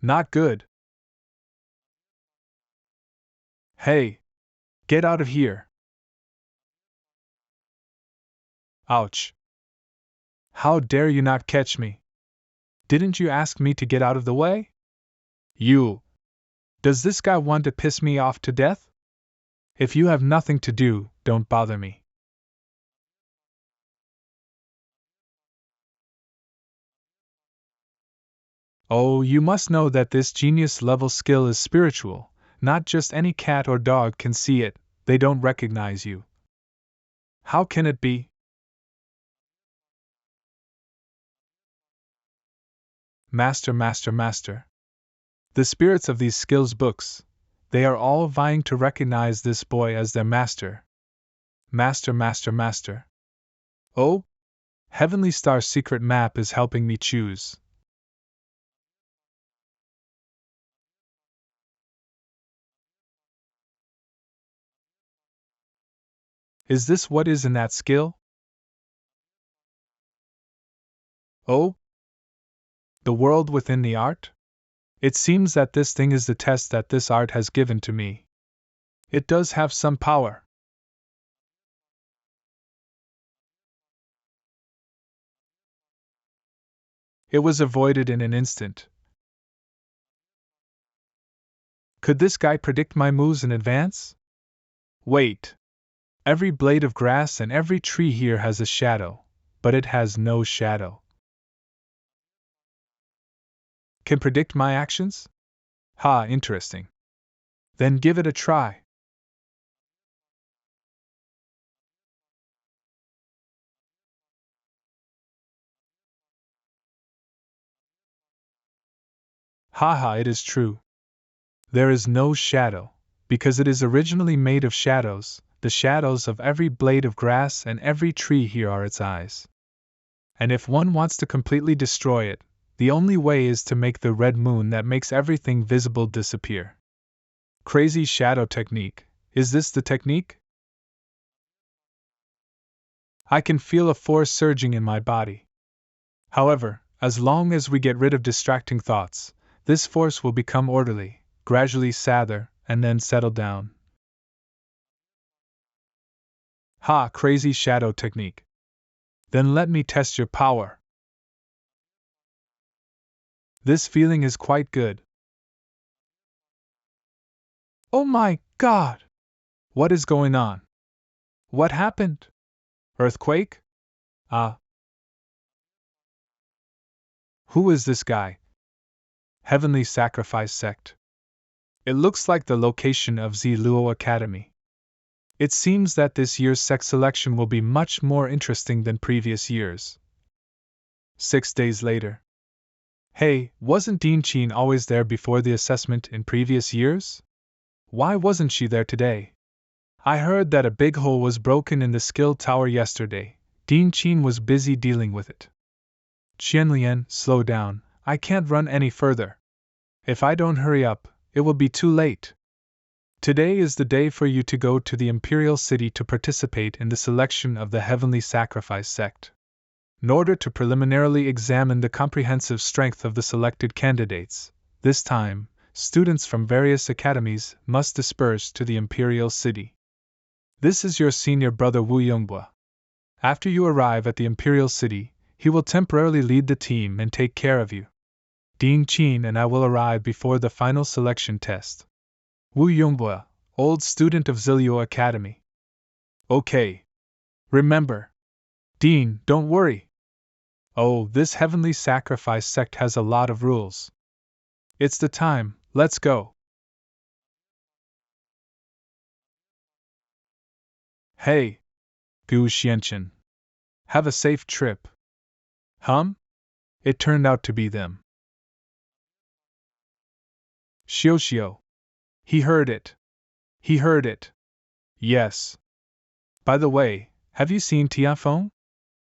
Not good. Hey! Get out of here! Ouch! How dare you not catch me? Didn't you ask me to get out of the way? You! Does this guy want to piss me off to death? If you have nothing to do, don't bother me. Oh, you must know that this genius level skill is spiritual. Not just any cat or dog can see it, they don't recognize you. How can it be? Master. The spirits of these skills books, they are all vying to recognize this boy as their master. Master. Oh? Heavenly Star's secret map is helping me choose. Is this what is in that skill? Oh? The world within the art? It seems that this thing is the test that this art has given to me. It does have some power. It was avoided in an instant. Could this guy predict my moves in advance? Wait. Every blade of grass and every tree here has a shadow, but it has no shadow. Can predict my actions? Ha, interesting. Then give it a try. Ha, it is true. There is no shadow, because it is originally made of shadows. The shadows of every blade of grass and every tree here are its eyes. And if one wants to completely destroy it, the only way is to make the red moon that makes everything visible disappear. Crazy shadow technique. Is this the technique? I can feel a force surging in my body. However, as long as we get rid of distracting thoughts, this force will become orderly, gradually sather, and then settle down. Ha, crazy shadow technique. Then let me test your power. This feeling is quite good. Oh my God! What is going on? What happened? Earthquake? Ah. Who is this guy? Heavenly Sacrifice Sect. It looks like the location of Luo Academy. It seems that this year's sect selection will be much more interesting than previous years. 6 days later. Hey, wasn't Dean Chin always there before the assessment in previous years? Why wasn't she there today? I heard that a big hole was broken in the skill tower yesterday. Dean Chin was busy dealing with it. Qianlian, slow down, I can't run any further. If I don't hurry up, it will be too late. Today is the day for you to go to the Imperial City to participate in the selection of the Heavenly Sacrifice sect. In order to preliminarily examine the comprehensive strength of the selected candidates, this time, students from various academies must disperse to the Imperial City. This is your senior brother Wu Yonghua. After you arrive at the Imperial City, he will temporarily lead the team and take care of you. Dean Chin and I will arrive before the final selection test. Wu Yonghua, old student of Zilio Academy. Okay. Remember. Dean, don't worry. Oh, this Heavenly Sacrifice sect has a lot of rules. It's the time, let's go. Hey. Gu Xianchen. Have a safe trip. It turned out to be them. Xiao. He heard it. Yes. By the way, have you seen Tianfeng?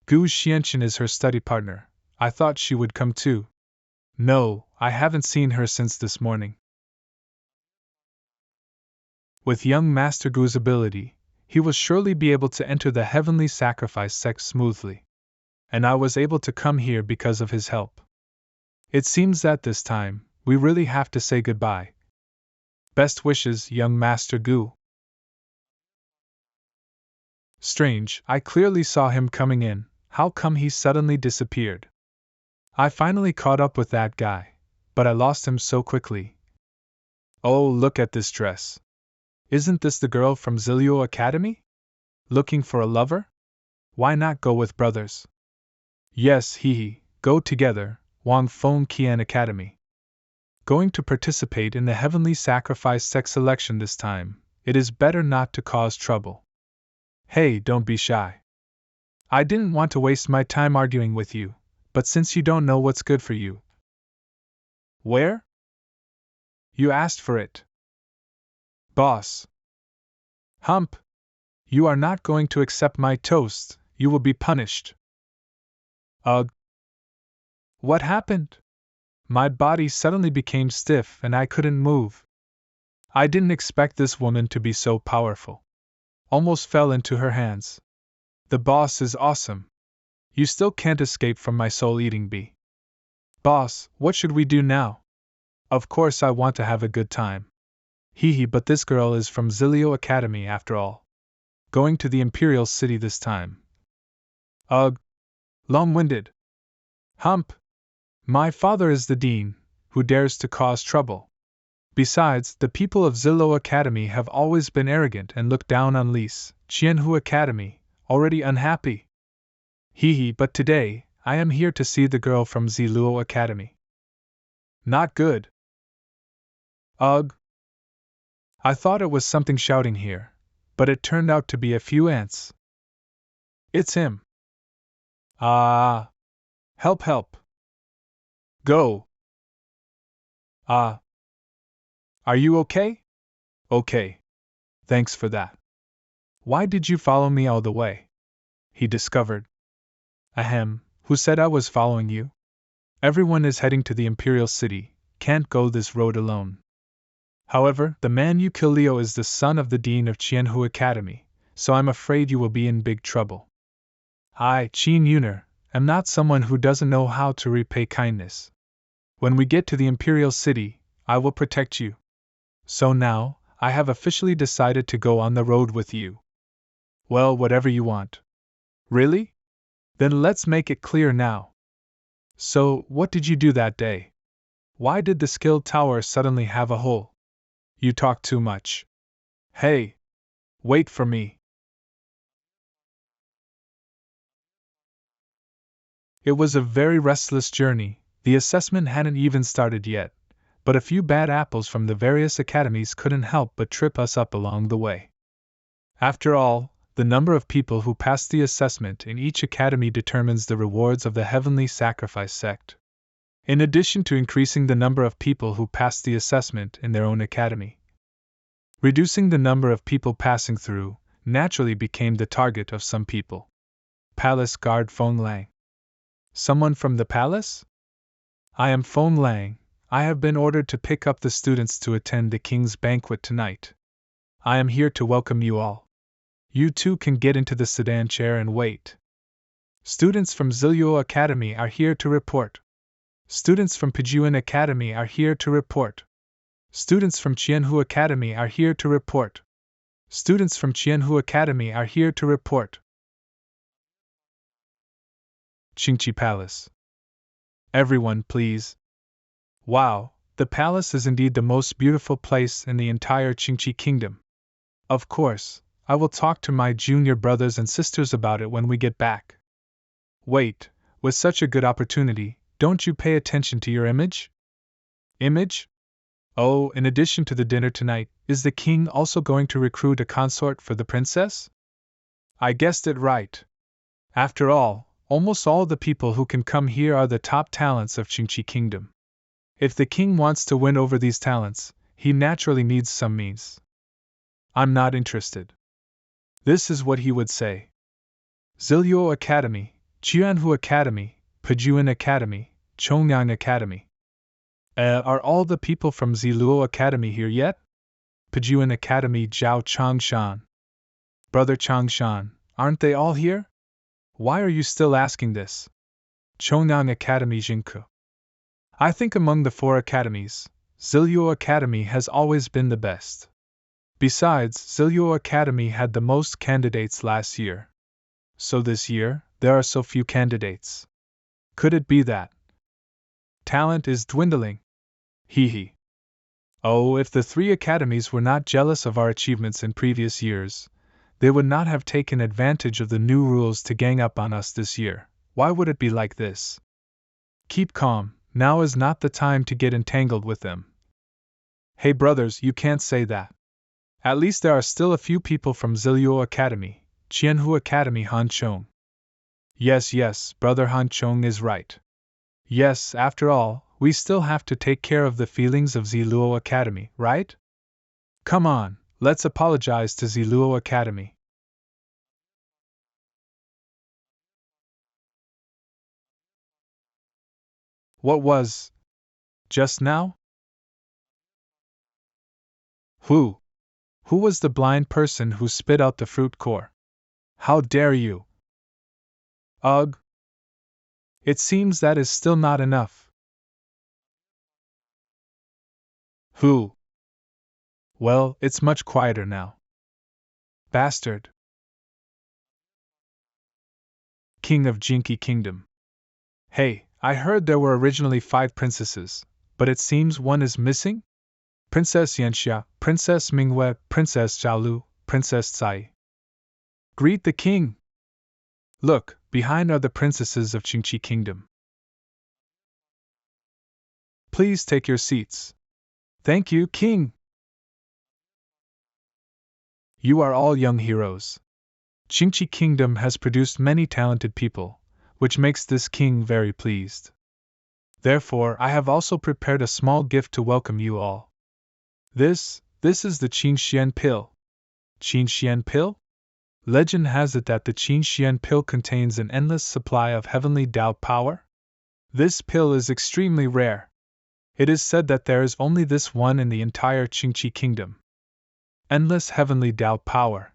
Gu Xianchen is her study partner. I thought she would come too. No, I haven't seen her since this morning. With young Master Gu's ability, he will surely be able to enter the Heavenly Sacrifice sect smoothly. And I was able to come here because of his help. It seems that this time, we really have to say goodbye. Best wishes, young Master Gu. Strange, I clearly saw him coming in, how come he suddenly disappeared? I finally caught up with that guy, but I lost him so quickly. Oh, look at this dress. Isn't this the girl from Xiaoyao Academy? Looking for a lover? Why not go with brothers? Yes, go together, Wang Feng Qian Academy. Going to participate in the heavenly sacrifice sect selection this time, it is better not to cause trouble. Hey, don't be shy. I didn't want to waste my time arguing with you, but since you don't know what's good for you. Where? You asked for it. Boss. Hump. You are not going to accept my toast, you will be punished. Ugh. What happened? My body suddenly became stiff and I couldn't move. I didn't expect this woman to be so powerful. Almost fell into her hands. The boss is awesome. You still can't escape from my soul-eating bee. Boss, what should we do now? Of course I want to have a good time. But this girl is from Xiaoyao Academy after all. Going to the Imperial City this time. Ugh. Long-winded. Hump. My father is the dean, who dares to cause trouble. Besides, the people of Xiaoyao Academy have always been arrogant and looked down on Li's Qianhu Academy, already unhappy. But today, I am here to see the girl from Xiaoyao Academy. Not good. Ugh. I thought it was something shouting here, but it turned out to be a few ants. It's him. Ah. Help, help. Go. Ah. Are you okay? Okay. Thanks for that. Why did you follow me all the way? He discovered. Ahem, who said I was following you? Everyone is heading to the Imperial City, can't go this road alone. However, the man you kill Leo is the son of the dean of Qianhu Academy, so I'm afraid you will be in big trouble. I, Qin Yuner, am not someone who doesn't know how to repay kindness. When we get to the Imperial City, I will protect you. So now, I have officially decided to go on the road with you. Well, whatever you want. Really? Then let's make it clear now. So, what did you do that day? Why did the skill tower suddenly have a hole? You talk too much. Hey! Wait for me. It was a very restless journey, the assessment hadn't even started yet, but a few bad apples from the various academies couldn't help but trip us up along the way. After all, the number of people who pass the assessment in each academy determines the rewards of the heavenly sacrifice sect. In addition to increasing the number of people who pass the assessment in their own academy, reducing the number of people passing through naturally became the target of some people. Palace Guard Feng Lang. Someone from the palace? I am Feng Lang. I have been ordered to pick up the students to attend the king's banquet tonight. I am here to welcome you all. You too can get into the sedan chair and wait. Students from Xiaoyao Academy are here to report. Students from Pejuan Academy are here to report. Students from Qianhu Academy are here to report. Students from Qianhu Academy are here to report. Qingqi Palace. Everyone, please. Wow, the palace is indeed the most beautiful place in the entire Qingqi kingdom. Of course, I will talk to my junior brothers and sisters about it when we get back. Wait, with such a good opportunity, don't you pay attention to your image? Image? Oh, in addition to the dinner tonight, is the king also going to recruit a consort for the princess? I guessed it right. After all, almost all the people who can come here are the top talents of Qingqi Kingdom. If the king wants to win over these talents, he naturally needs some means. I'm not interested. This is what he would say. Xiaoyao Academy, Qianhu Academy, Pejuan Academy, Chongyang Academy. Are all the people from Xiaoyao Academy here yet? Pejuan Academy Zhao Changshan. Brother Changshan, aren't they all here? Why are you still asking this? Chongyang Academy Jinku. I think among the 4 academies, Xiaoyao Academy has always been the best. Besides, Xiaoyao Academy had the most candidates last year. So this year, there are so few candidates. Could it be that talent is dwindling? Hee hee. Oh, if the three academies were not jealous of our achievements in previous years, they would not have taken advantage of the new rules to gang up on us this year. Why would it be like this? Keep calm, now is not the time to get entangled with them. Hey brothers, you can't say that. At least there are still a few people from Xiaoyao Academy, Qianhu Academy Han Chong. Yes, brother Han Chong is right. Yes, after all, we still have to take care of the feelings of Xiaoyao Academy, right? Come on, let's apologize to Xiaoyao Academy. What was just now? Who? Who was the blind person who spit out the fruit core? How dare you? Ugh! It seems that is still not enough. Who? Well, it's much quieter now. Bastard! King of Jinki Kingdom. Hey, I heard there were originally 5 princesses, but it seems one is missing? Princess Yanxia, Princess Manhwa, Princess Xiaolu, Princess Tsai. Greet the king! Look, behind are the princesses of Qingqi Kingdom. Please take your seats. Thank you, king! You are all young heroes. Qingqi Kingdom has produced many talented people, which makes this king very pleased. Therefore, I have also prepared a small gift to welcome you all. This is the Qingxian pill. Qingxian pill? Legend has it that the Qingxian pill contains an endless supply of heavenly Tao power. This pill is extremely rare. It is said that there is only this one in the entire Qingqi Kingdom. Endless heavenly Tao power.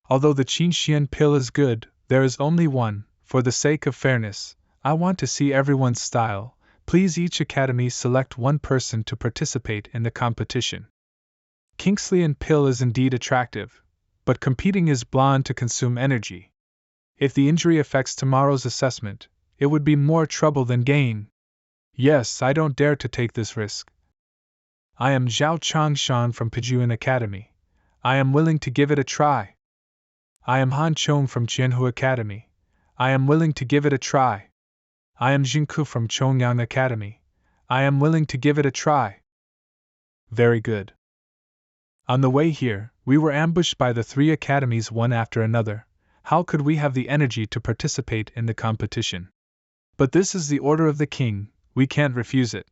Although the Qingxian pill is good, there is only one. For the sake of fairness, I want to see everyone's style. Please each academy select one person to participate in the competition. Kingsley pill is indeed attractive, but competing is blind to consume energy. If the injury affects tomorrow's assessment, it would be more trouble than gain. Yes, I don't dare to take this risk. I am Zhao Changshan from Pijuan Academy. I am willing to give it a try. I am Han Chong from Qianhu Academy. I am willing to give it a try. I am Jingku from Chongyang Academy. I am willing to give it a try. Very good. On the way here, we were ambushed by the 3 academies one after another. How could we have the energy to participate in the competition? But this is the order of the king, we can't refuse it.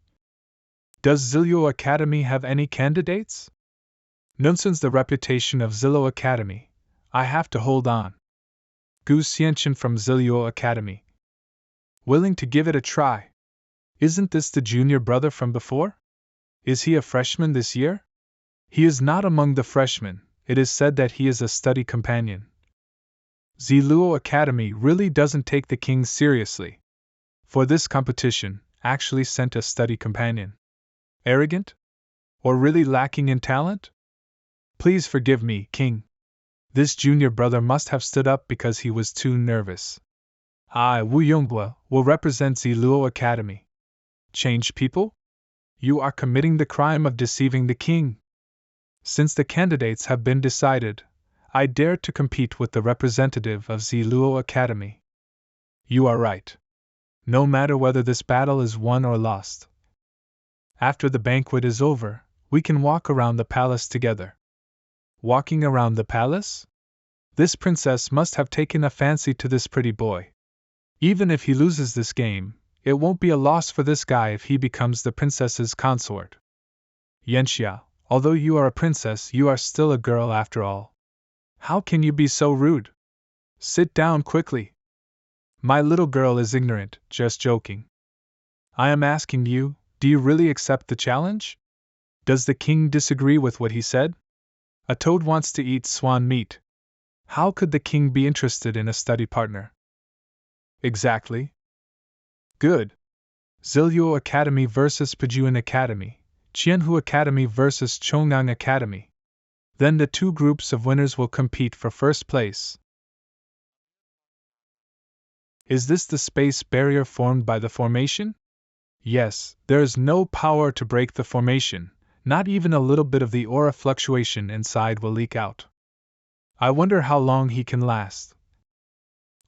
Does Xiaoyao Academy have any candidates? Nonsense, the reputation of Xiaoyao Academy. I have to hold on. Gu Xianchen from Xiaoyao Academy. Willing to give it a try. Isn't this the junior brother from before? Is he a freshman this year? He is not among the freshmen, it is said that he is a study companion. Xiaoyao Academy really doesn't take the king seriously. For this competition, actually sent a study companion. Arrogant? Or really lacking in talent? Please forgive me, king. This junior brother must have stood up because he was too nervous. I, Wu Yonghua, will represent Xiaoyao Academy. Change people? You are committing the crime of deceiving the king. Since the candidates have been decided, I dare to compete with the representative of Xiaoyao Academy. You are right. No matter whether this battle is won or lost. After the banquet is over, we can walk around the palace together. Walking around the palace? This princess must have taken a fancy to this pretty boy. Even if he loses this game, it won't be a loss for this guy if he becomes the princess's consort. Yanxia, although you are a princess, you are still a girl after all. How can you be so rude? Sit down quickly. My little girl is ignorant, just joking. I am asking you, do you really accept the challenge? Does the king disagree with what he said? A toad wants to eat swan meat. How could the king be interested in a study partner? Exactly. Good. Xiaoyao Academy versus Pijuan Academy, Qianhu Academy versus Chongyang Academy. Then the two groups of winners will compete for first place. Is this the space barrier formed by the formation? Yes, there is no power to break the formation, not even a little bit of the aura fluctuation inside will leak out. I wonder how long he can last.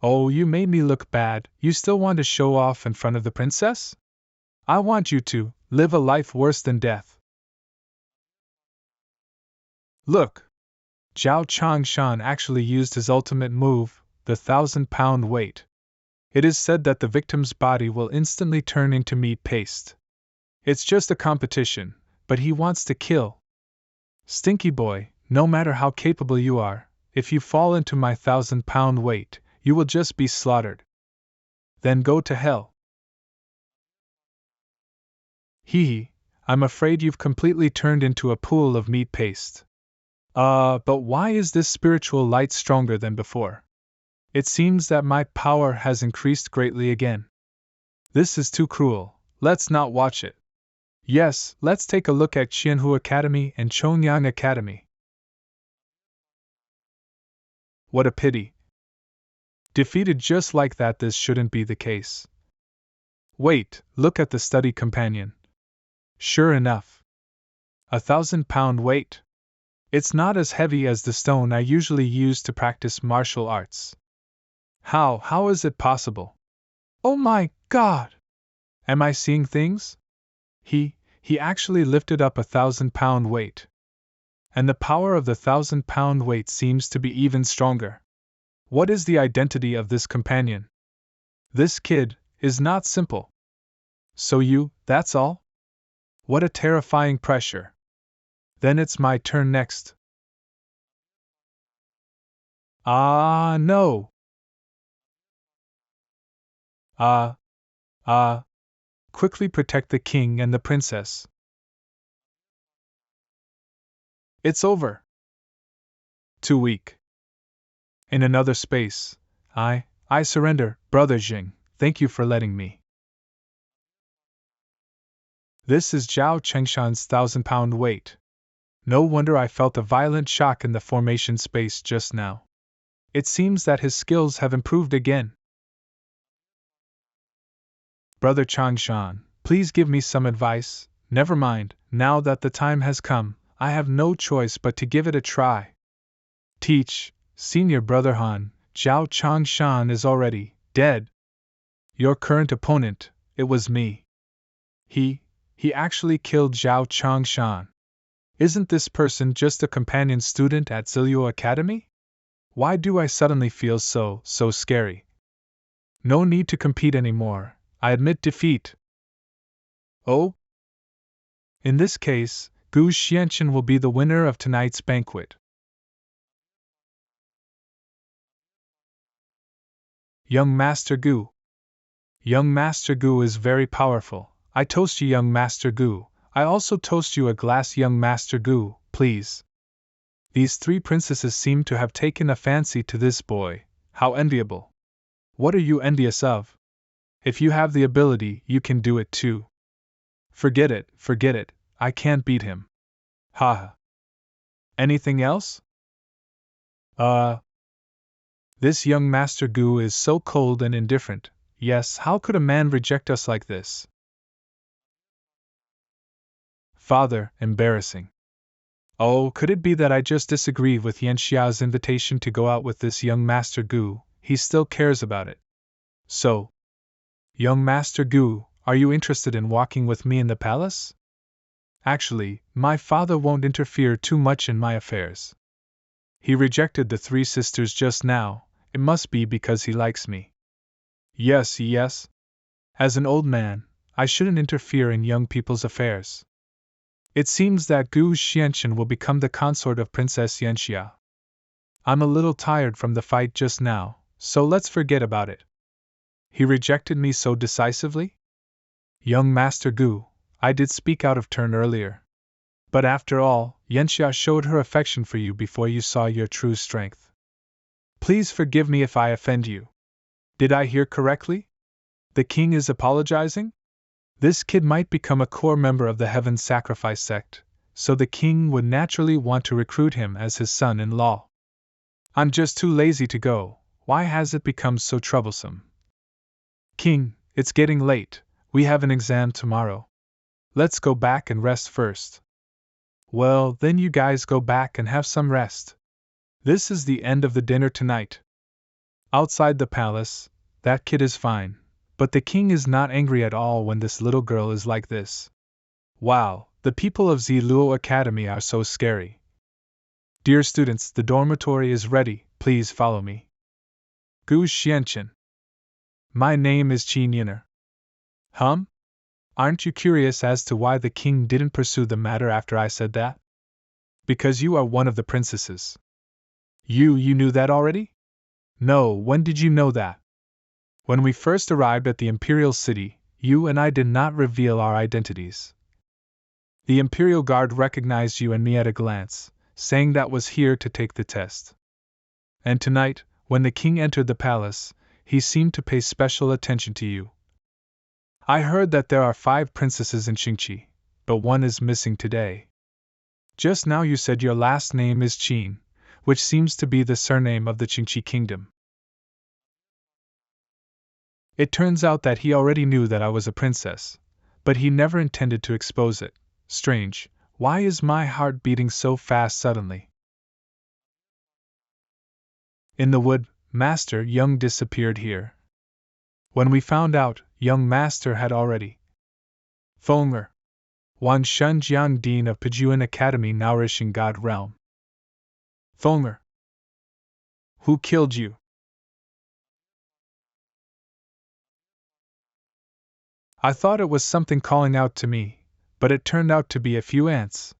Oh, you made me look bad. You still want to show off in front of the princess? I want you to live a life worse than death. Look! Zhao Changshan actually used his ultimate move, the 1,000-pound weight. It is said that the victim's body will instantly turn into meat paste. It's just a competition, but he wants to kill. Stinky boy, no matter how capable you are, if you fall into my 1,000-pound weight, you will just be slaughtered. Then go to hell. Hee, I'm afraid you've completely turned into a pool of meat paste. But why is this spiritual light stronger than before? It seems that my power has increased greatly again. This is too cruel. Let's not watch it. Yes, let's take a look at Qianhu Academy and Chongyang Academy. What a pity. Defeated just like that, this shouldn't be the case. Wait, look at the study companion. Sure enough. 1,000-pound weight. It's not as heavy as the stone I usually use to practice martial arts. How is it possible? Oh my God! Am I seeing things? He actually lifted up 1,000-pound weight. And the power of the 1,000-pound weight seems to be even stronger. What is the identity of this companion? This kid is not simple. So that's all? What a terrifying pressure. Then it's my turn next. Ah, no! Quickly protect the king and the princess. It's over. Too weak. In another space, I surrender, Brother Jing, thank you for letting me. This is Zhao Chengshan's 1,000-pound weight. No wonder I felt a violent shock in the formation space just now. It seems that his skills have improved again. Brother Changshan, please give me some advice. Never mind, now that the time has come, I have no choice but to give it a try. Teach, Senior Brother Han, Zhao Changshan is already dead. Your current opponent, it was me. He actually killed Zhao Changshan. Isn't this person just a companion student at Xiaoyao Academy? Why do I suddenly feel so scary? No need to compete anymore. I admit defeat. Oh? In this case, Gu Xianchen will be the winner of tonight's banquet. Young Master Gu. Young Master Gu is very powerful. I toast you, Young Master Gu. I also toast you a glass, Young Master Gu, please. These three princesses seem to have taken a fancy to this boy. How enviable. What are you envious of? If you have the ability, you can do it too. Forget it, I can't beat him. Ha. Anything else? This young Master Gu is so cold and indifferent. Yes, how could a man reject us like this? Father, embarrassing. Oh, could it be that I just disagree with Yanxia's invitation to go out with this young Master Gu? He still cares about it. So, young Master Gu, are you interested in walking with me in the palace? Actually, my father won't interfere too much in my affairs. He rejected the three sisters just now. It must be because he likes me. Yes. As an old man, I shouldn't interfere in young people's affairs. It seems that Gu Xianchen will become the consort of Princess Yanxia. I'm a little tired from the fight just now, so let's forget about it. He rejected me so decisively? Young Master Gu, I did speak out of turn earlier. But after all, Yanxia showed her affection for you before you saw your true strength. Please forgive me if I offend you. Did I hear correctly? The king is apologizing? This kid might become a core member of the Heaven Sacrifice sect. so the king would naturally want to recruit him as his son-in-law. I'm just too lazy to go. Why has it become so troublesome? King, it's getting late. We have an exam tomorrow. Let's go back and rest first. Well, then you guys go back and have some rest. This is the end of the dinner tonight. Outside the palace, that kid is fine, but the king is not angry at all when this little girl is like this. Wow, the people of Ziluo Academy are so scary. Dear students, the dormitory is ready, please follow me. Gu Xianchen. My name is Qin Yin'er. Aren't you curious as to why the king didn't pursue the matter after I said that? Because you are one of the princesses. You knew that already? No, when did you know that? When we first arrived at the imperial city, you and I did not reveal our identities. The imperial guard recognized you and me at a glance, saying that was here to take the test. And tonight, when the king entered the palace, he seemed to pay special attention to you. I heard that there are 5 princesses in Qingqi, but one is missing today. Just now you said your last name is Qin, which seems to be the surname of the Qingqi kingdom. It turns out that he already knew that I was a princess, but he never intended to expose it. Strange, why is my heart beating so fast suddenly? In the wood, Master Young disappeared here. When we found out, young Master had already. Feng'er. Wan Shun Jiang Dean of Pejuan Academy nourishing God Realm. Feng'er. Who killed you? I thought it was something calling out to me, but it turned out to be a few ants.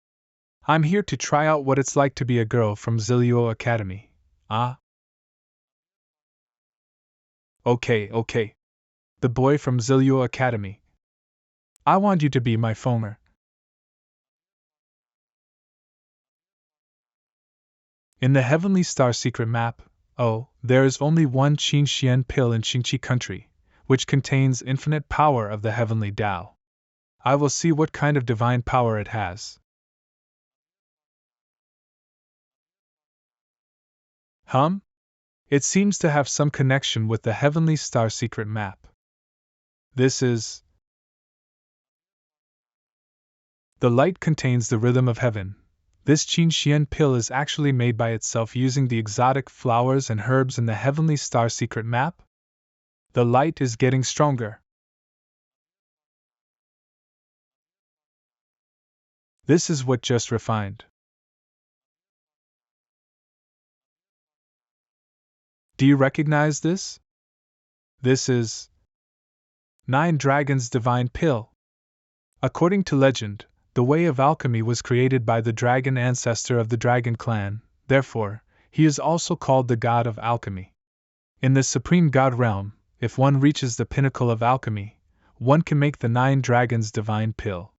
I'm here to try out what it's like to be a girl from Ziluo Academy. Ah? Okay. The boy from Ziluo Academy. I want you to be my Feng'er. In the Heavenly Star secret map, there is only one Qin Xian pill in Qingqi country, which contains infinite power of the heavenly Tao. I will see what kind of divine power it has. It seems to have some connection with the Heavenly Star secret map. This is. The light contains the rhythm of heaven. This Qin Xian pill is actually made by itself using the exotic flowers and herbs in the Heavenly Star secret map. The light is getting stronger. This is what just refined. Do you recognize this? This is 9 Dragons Divine Pill. According to legend, the way of alchemy was created by the dragon ancestor of the dragon clan, therefore, he is also called the god of alchemy. In the supreme god realm, if one reaches the pinnacle of alchemy, one can make the 9 Dragons Divine Pill.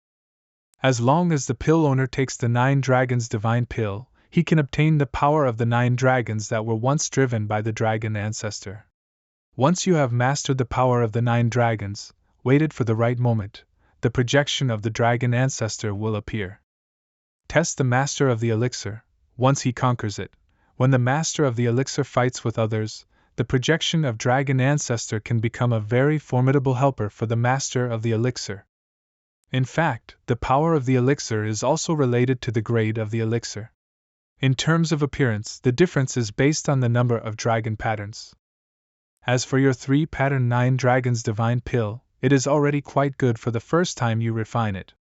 As long as the pill owner takes the 9 Dragons Divine Pill, he can obtain the power of the 9 dragons that were once driven by the dragon ancestor. Once you have mastered the power of the 9 dragons, waited for the right moment, the projection of the dragon ancestor will appear. Test the master of the elixir. Once he conquers it, when the master of the elixir fights with others, the projection of dragon ancestor can become a very formidable helper for the master of the elixir. In fact, the power of the elixir is also related to the grade of the elixir. In terms of appearance, the difference is based on the number of dragon patterns. As for your 3-pattern 9 Dragons Divine Pill, it is already quite good for the first time you refine it.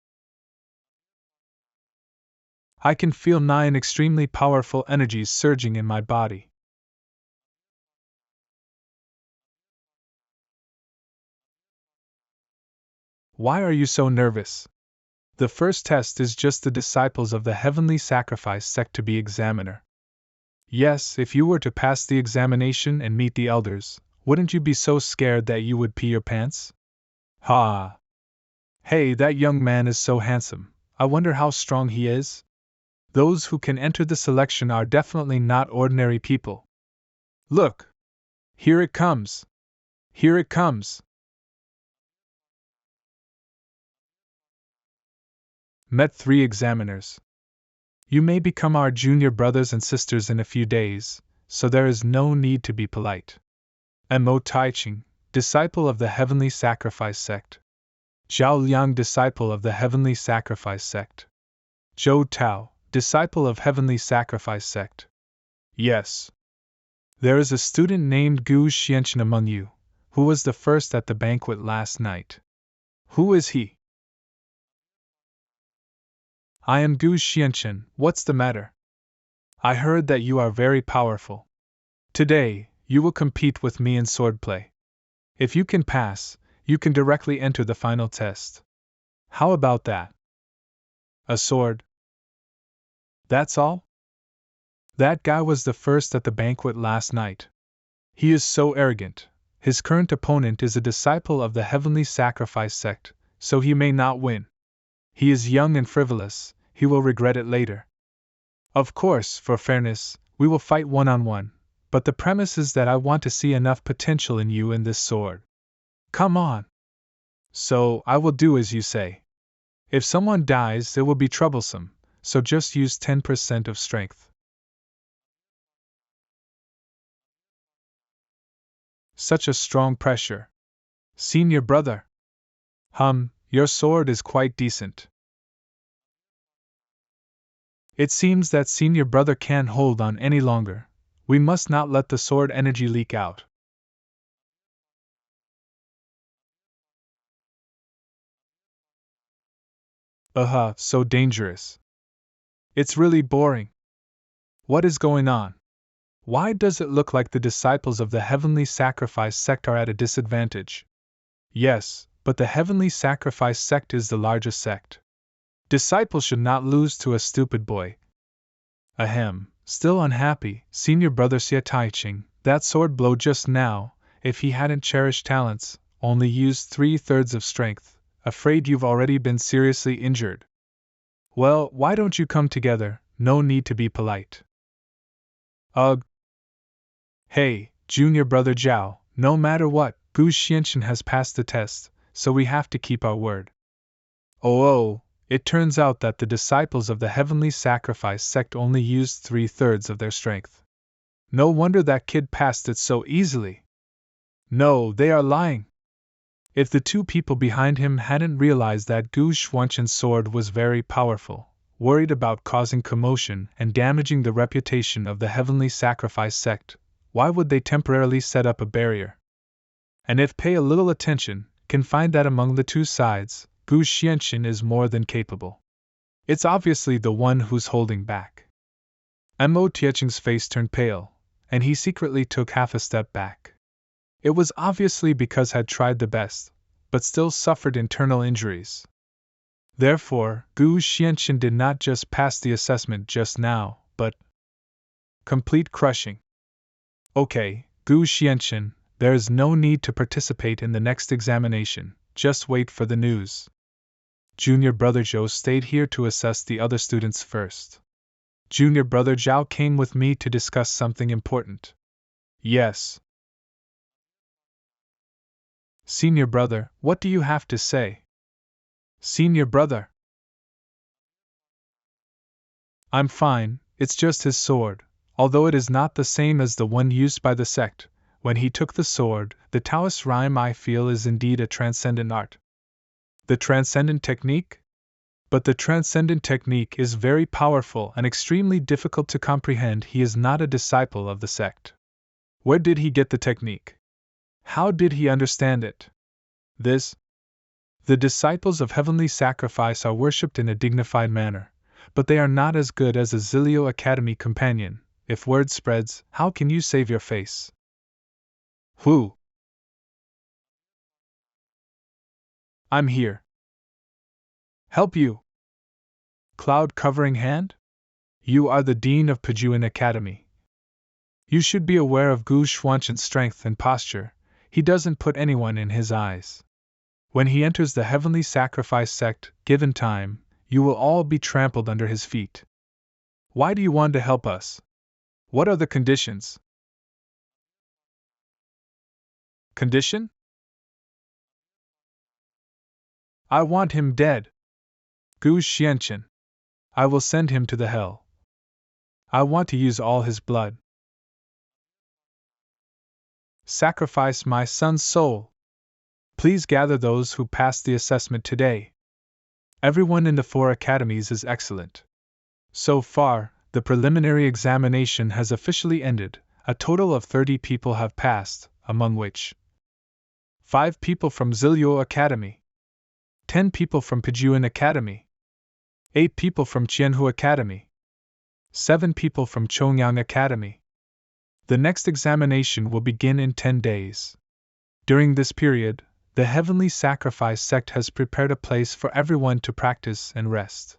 I can feel 9 extremely powerful energies surging in my body. Why are you so nervous? The first test is just the disciples of the Heavenly Sacrifice sect to be examiner. Yes, if you were to pass the examination and meet the elders, wouldn't you be so scared that you would pee your pants? Ha! Hey, that young man is so handsome. I wonder how strong he is? Those who can enter the selection are definitely not ordinary people. Look! Here it comes! Here it comes! Met 3 examiners. You may become our junior brothers and sisters in a few days, so there is no need to be polite. Mo Taiching, disciple of the Heavenly Sacrifice sect. Zhao Liang, disciple of the Heavenly Sacrifice sect. Zhou Tao, disciple of Heavenly Sacrifice sect. Yes. There is a student named Gu Xianchen among you, who was the first at the banquet last night. Who is he? I am Gu Xianchen. What's the matter? I heard that you are very powerful. Today, you will compete with me in swordplay. If you can pass, you can directly enter the final test. How about that? A sword? That's all? That guy was the first at the banquet last night. He is so arrogant. His current opponent is a disciple of the Heavenly Sacrifice sect, so he may not win. He is young and frivolous, he will regret it later. Of course, for fairness, we will fight one-on-one, but the premise is that I want to see enough potential in you in this sword. Come on! So, I will do as you say. If someone dies, it will be troublesome, so just use 10% of strength. Such a strong pressure. Senior brother. Your sword is quite decent. It seems that senior brother can't hold on any longer. We must not let the sword energy leak out. So dangerous. It's really boring. What is going on? Why does it look like the disciples of the Heavenly Sacrifice sect are at a disadvantage? Yes, but the Heavenly Sacrifice sect is the largest sect. Disciples should not lose to a stupid boy. Ahem, still unhappy, senior brother Xia Taiching, that sword blow just now, if he hadn't cherished talents, only used 3/3 of strength, afraid you've already been seriously injured. Well, why don't you come together, no need to be polite. Ugh. Hey, junior brother Zhao, no matter what, Gu Xianchen has passed the test, so we have to keep our word. Oh, it turns out that the disciples of the Heavenly Sacrifice sect only used 3/3 of their strength. No wonder that kid passed it so easily. No, they are lying. If the two people behind him hadn't realized that Gu Xuanchen's sword was very powerful, worried about causing commotion and damaging the reputation of the Heavenly Sacrifice sect, why would they temporarily set up a barrier? And if pay a little attention, can find that among the two sides, Gu Xianchen is more than capable. It's obviously the one who's holding back. Mo Tieching's face turned pale, and he secretly took half a step back. It was obviously because had tried the best, but still suffered internal injuries. Therefore, Gu Xianchen did not just pass the assessment just now, but complete crushing. Okay, Gu Xianchen, there is no need to participate in the next examination, just wait for the news. Junior brother Zhou stayed here to assess the other students first. Junior brother Zhao came with me to discuss something important. Yes. Senior brother, what do you have to say? Senior brother. I'm fine, it's just his sword, although it is not the same as the one used by the sect. When he took the sword, the Taoist rhyme I feel is indeed a transcendent art. The transcendent technique? But the transcendent technique is very powerful and extremely difficult to comprehend. He is not a disciple of the sect. Where did he get the technique? How did he understand it? The disciples of Heavenly Sacrifice are worshipped in a dignified manner, but they are not as good as a Zilio Academy companion. If word spreads, how can you save your face? Who? I'm here. Help you? Cloud covering hand? You are the dean of Pejuan Academy. You should be aware of Gu Xuanchen's strength and posture. He doesn't put anyone in his eyes. When he enters the Heavenly Sacrifice sect, given time, you will all be trampled under his feet. Why do you want to help us? What are the conditions? Condition? I want him dead. Gu Xianchen. I will send him to the hell. I want to use all his blood. Sacrifice my son's soul. Please gather those who passed the assessment today. Everyone in the 4 academies is excellent. So far, the preliminary examination has officially ended. A total of 30 people have passed, among which 5 people from Zilyo Academy, 10 people from Pijuan Academy, 8 people from Qianhu Academy, 7 people from Chongyang Academy. The next examination will begin in 10 days. During this period, the Heavenly Sacrifice sect has prepared a place for everyone to practice and rest.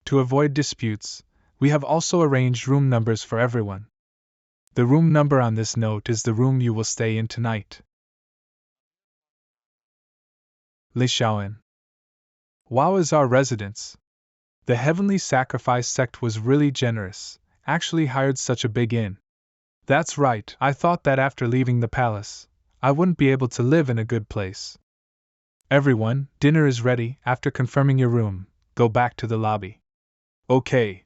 To avoid disputes, we have also arranged room numbers for everyone. The room number on this note is the room you will stay in tonight. Li Xiaoyan. Wow is our residence. The Heavenly Sacrifice sect was really generous, actually hired such a big inn. That's right, I thought that after leaving the palace, I wouldn't be able to live in a good place. Everyone, dinner is ready. After confirming your room, go back to the lobby. Okay.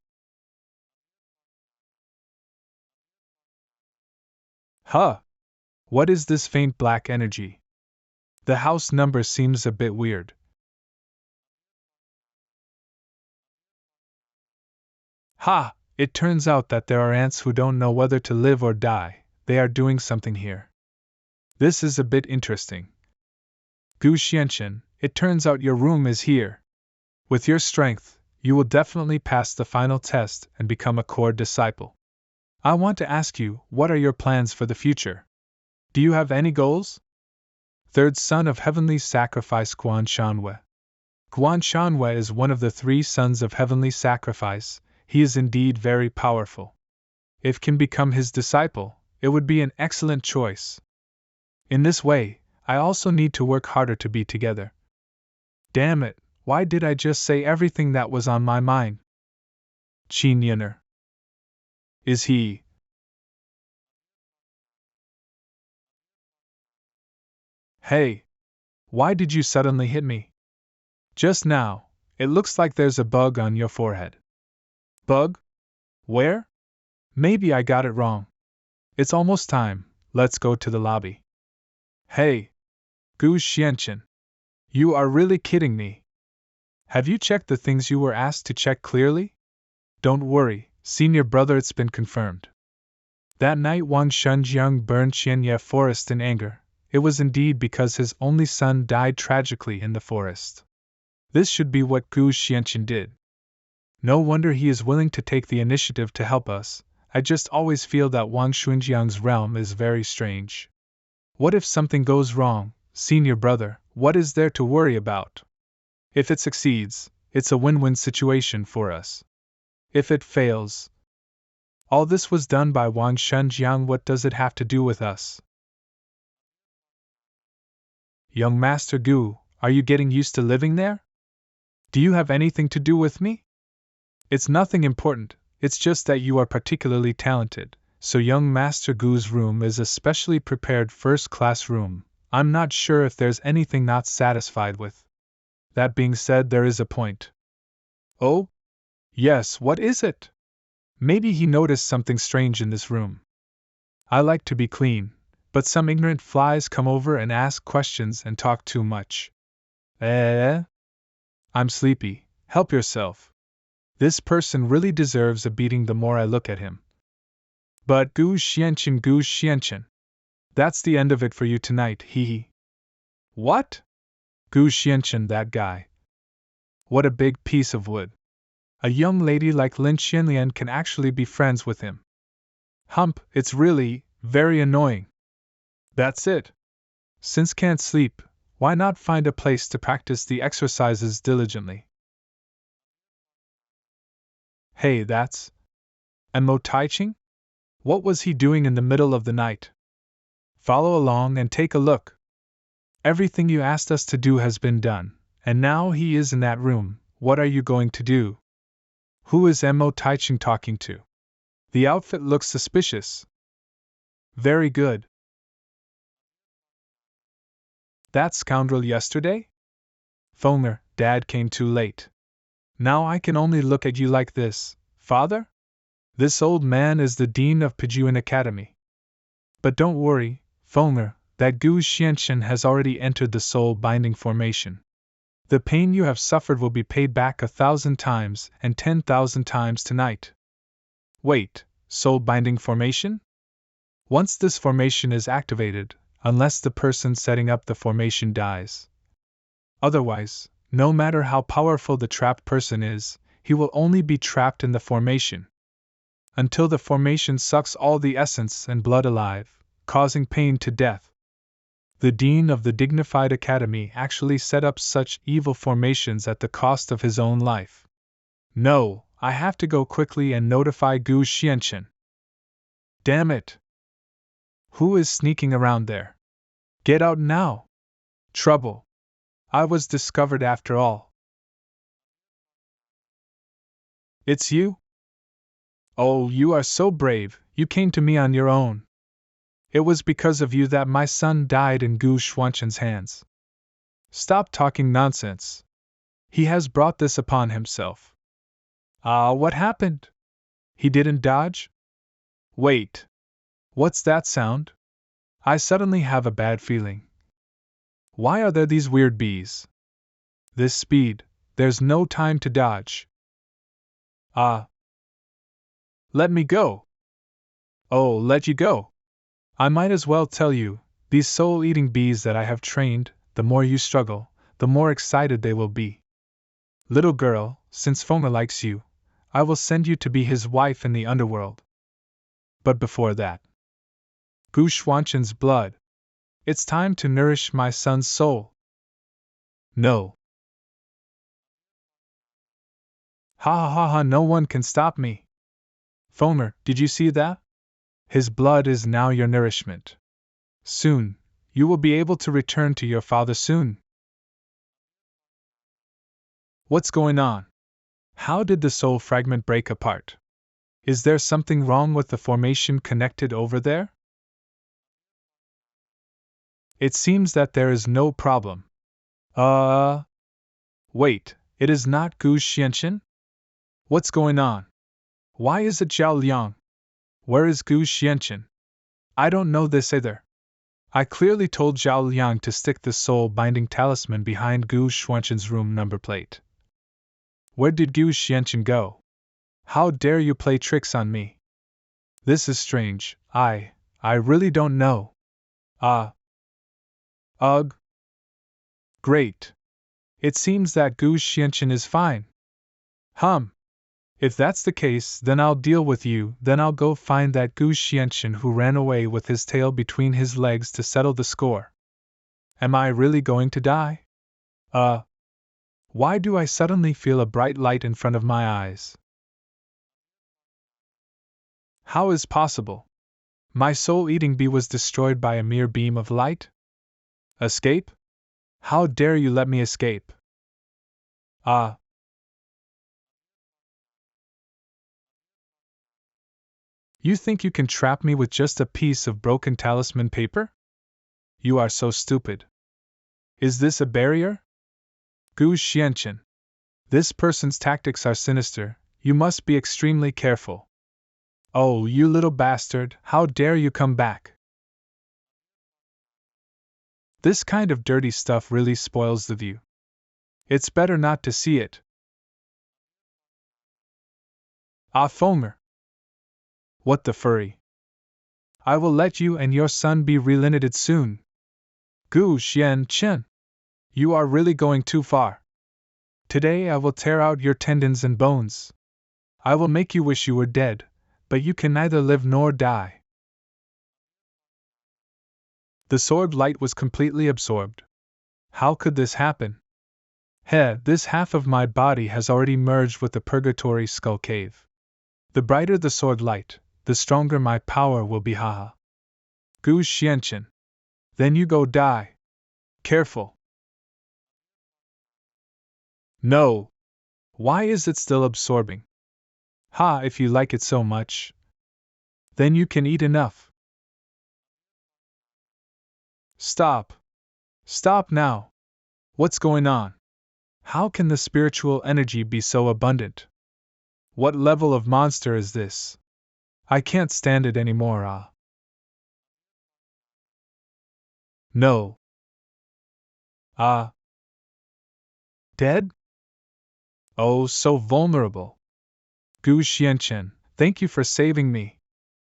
Huh! What is this faint black energy? The house number seems a bit weird. Ha! It turns out that there are ants who don't know whether to live or die. They are doing something here. This is a bit interesting. Gu Xianchen, it turns out your room is here. With your strength, you will definitely pass the final test and become a core disciple. I want to ask you, what are your plans for the future? Do you have any goals? Third son of Heavenly Sacrifice Guan Shanwei. Guan Shanwei is one of the 3 sons of Heavenly Sacrifice. He is indeed very powerful. If can become his disciple, it would be an excellent choice. In this way, I also need to work harder to be together. Damn it, why did I just say everything that was on my mind? Qin Yun'er. Is he? Hey! Why did you suddenly hit me? Just now, it looks like there's a bug on your forehead. Bug? Where? Maybe I got it wrong. It's almost time, let's go to the lobby. Hey! Gu Xianchen. You are really kidding me. Have you checked the things you were asked to check clearly? Don't worry, senior brother, it's been confirmed. That night Wang Shunjiang burned Xianye forest in anger. It was indeed because his only son died tragically in the forest. This should be what Gu Xianchen did. No wonder he is willing to take the initiative to help us. I just always feel that Wang Shunjiang's realm is very strange. What if something goes wrong, senior brother, what is there to worry about? If it succeeds, it's a win-win situation for us. If it fails, all this was done by Wang Shunjiang, what does it have to do with us? Young Master Gu, are you getting used to living there? Do you have anything to do with me? It's nothing important, it's just that you are particularly talented, so young Master Gu's room is a specially prepared first-class room. I'm not sure if there's anything not satisfied with. That being said, there is a point. Oh? Yes, what is it? Maybe he noticed something strange in this room. I like to be clean, but some ignorant flies come over and ask questions and talk too much. I'm sleepy, help yourself. This person really deserves a beating the more I look at him. But Gu Xianchen. That's the end of it for you tonight, hee hee. What? Gu Xianchen, that guy. What a big piece of wood. A young lady like Lin Xianlian can actually be friends with him. Hump, it's really, very annoying. That's it. Since can't sleep, why not find a place to practice the exercises diligently? Hey, that's Mo Taiching? What was he doing in the middle of the night? Follow along and take a look. Everything you asked us to do has been done, and now he is in that room. What are you going to do? Who is Mo Taiching talking to? The outfit looks suspicious. Very good. That scoundrel yesterday? Fonger, Dad came too late. Now I can only look at you like this, Father? This old man is the dean of Pijuan Academy. But don't worry, Fonger, that Gu Xianxian has already entered the soul-binding formation. The pain you have suffered will be paid back 1,000 times and 10,000 times tonight. Wait, soul-binding formation? Once this formation is activated, unless the person setting up the formation dies. Otherwise, no matter how powerful the trapped person is, he will only be trapped in the formation. Until the formation sucks all the essence and blood alive, causing pain to death. The dean of the dignified academy actually set up such evil formations at the cost of his own life. No, I have to go quickly and notify Gu Xianxian. Damn it! Who is sneaking around there? Get out now! Trouble! I was discovered after all. It's you? Oh, you are so brave, you came to me on your own. It was because of you that my son died in Gu Xuanqian's hands. Stop talking nonsense. He has brought this upon himself. What happened? He didn't dodge? Wait. What's that sound? I suddenly have a bad feeling. Why are there these weird bees? This speed, there's no time to dodge. Let me go. Oh, let you go. I might as well tell you, these soul-eating bees that I have trained, the more you struggle, the more excited they will be. Little girl, since Foma likes you, I will send you to be his wife in the underworld. But before that, Gu Xuanqian's blood. It's time to nourish my son's soul. No. Ha ha ha ha, no one can stop me. Fomer, did you see that? His blood is now your nourishment. Soon, you will be able to return to your father soon. What's going on? How did the soul fragment break apart? Is there something wrong with the formation connected over there? It seems that there is no problem. Wait, it is not Gu Xianxian? What's going on? Why is it Zhao Liang? Where is Gu Xianxian? I don't know this either. I clearly told Zhao Liang to stick the soul-binding talisman behind Gu Xuanqian's room number plate. Where did Gu Xianqian go? How dare you play tricks on me? This is strange, I really don't know. Ugh. Great. It seems that Gu Xianqian is fine. If that's the case, then I'll deal with you, then I'll go find that Gu Xianqian who ran away with his tail between his legs to settle the score. Am I really going to die? Why do I suddenly feel a bright light in front of my eyes? How is possible? My soul-eating bee was destroyed by a mere beam of light? Escape? How dare you let me escape? You think you can trap me with just a piece of broken talisman paper? You are so stupid. Is this a barrier? Gu Xianqian. This person's tactics are sinister, you must be extremely careful. Oh, you little bastard, how dare you come back? This kind of dirty stuff really spoils the view. It's better not to see it. Fomer. What the furry? I will let you and your son be relimited soon. Gu Xianqian. You are really going too far. Today I will tear out your tendons and bones. I will make you wish you were dead, but you can neither live nor die. The sword light was completely absorbed. How could this happen? This half of my body has already merged with the purgatory skull cave. The brighter the sword light, the stronger my power will be, haha. Gu Xianqian. Then you go die. Careful. No. Why is it still absorbing? If you like it so much. Then you can eat enough. Stop. Stop now. What's going on? How can the spiritual energy be so abundant? What level of monster is this? I can't stand it anymore, ah. No. Ah. Dead? Oh, so vulnerable. Gu Xianchen, thank you for saving me.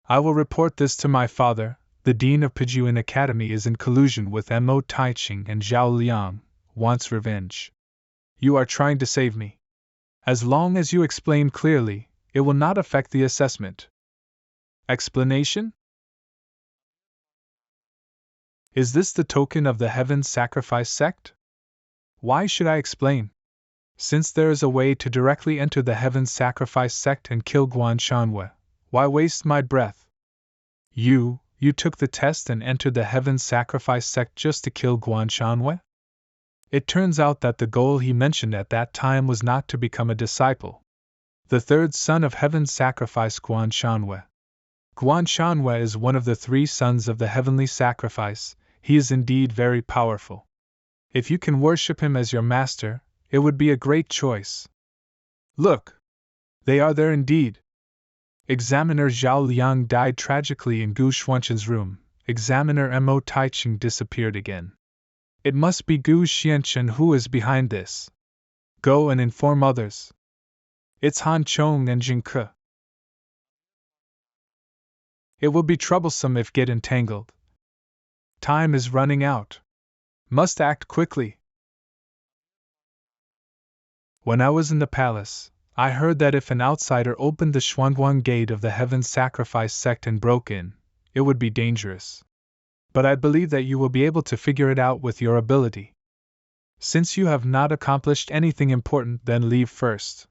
I will report this to my father. The dean of Pijuan Academy is in collusion with Mo Taiching and Zhao Liang, wants revenge. You are trying to save me. As long as you explain clearly, it will not affect the assessment. Explanation? Is this the token of the Heaven Sacrifice sect? Why should I explain? Since there is a way to directly enter the Heaven Sacrifice sect and kill Guan Shanwei, why waste my breath? You took the test and entered the Heaven Sacrifice sect just to kill Guan Shanwei? It turns out that the goal he mentioned at that time was not to become a disciple. The third son of Heaven Sacrifice, Guan Shanwei. Guan Shanwei is one of the 3 sons of the Heavenly Sacrifice. He is indeed very powerful. If you can worship him as your master, it would be a great choice. Look! They are there indeed. Examiner Zhao Liang died tragically in Gu Xuanchen's room. Examiner Mo Taiching disappeared again. It must be Gu Xianchen who is behind this. Go and inform others. It's Han Chong and Jing Ke. It will be troublesome if get entangled. Time is running out. Must act quickly. When I was in the palace, I heard that if an outsider opened the Xuanguang gate of the Heaven Sacrifice sect and broke in, it would be dangerous. But I believe that you will be able to figure it out with your ability. Since you have not accomplished anything important, then leave first.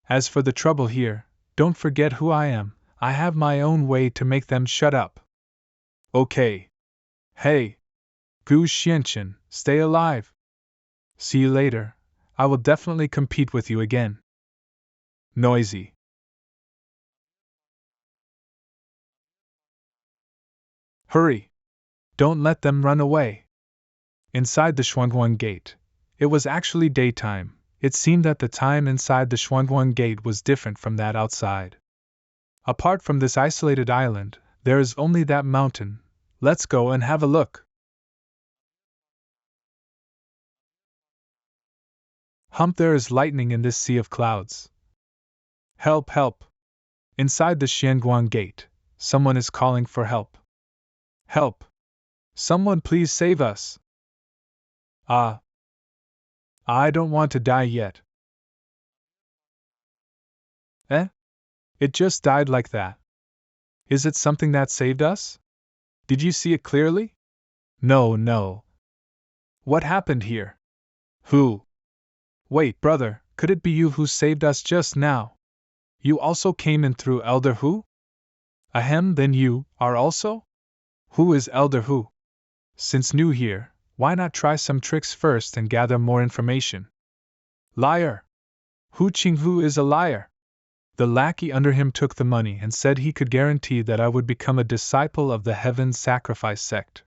As for the trouble here, don't forget who I am. I have my own way to make them shut up. Okay. Hey! Gu Xianchen, stay alive. See you later. I will definitely compete with you again. Noisy. Hurry! Don't let them run away. Inside the Xuanguang gate, it was actually daytime. It seemed that the time inside the Xuanguang gate was different from that outside. Apart from this isolated island, there is only that mountain. Let's go and have a look. Hump, there is lightning in this sea of clouds. Help, help! Inside the Xianguang gate, someone is calling for help. Help! Someone please save us! Ah! I don't want to die yet. Eh? It just died like that. Is it something that saved us? Did you see it clearly? No, no. What happened here? Who? Wait, brother, could it be you who saved us just now? You also came in through Elder Hu? Ahem, then you are also? Who is Elder Hu? Since new here, why not try some tricks first and gather more information? Liar! Hu Qinghu is a liar! The lackey under him took the money and said he could guarantee that I would become a disciple of the Heaven Sacrifice sect.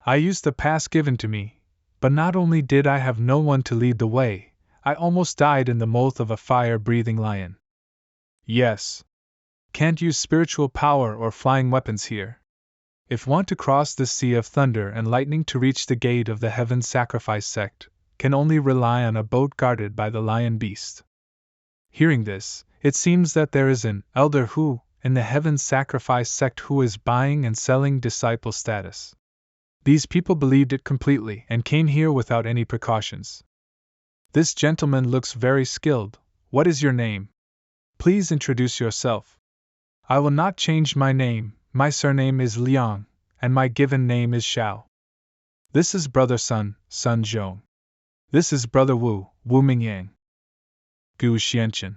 I used the pass given to me, but not only did I have no one to lead the way, I almost died in the mouth of a fire-breathing lion. Yes. Can't use spiritual power or flying weapons here. If want to cross the sea of thunder and lightning to reach the gate of the Heaven Sacrifice sect, can only rely on a boat guarded by the lion beast. Hearing this, it seems that there is an Elder Hu in the Heaven Sacrifice sect who is buying and selling disciple status. These people believed it completely and came here without any precautions. This gentleman looks very skilled. What is your name? Please introduce yourself. I will not change my name. My surname is Liang, and my given name is Xiao. This is brother Sun, Sun Zhong. This is brother Wu, Wu Mingyang. Gu Xianchen.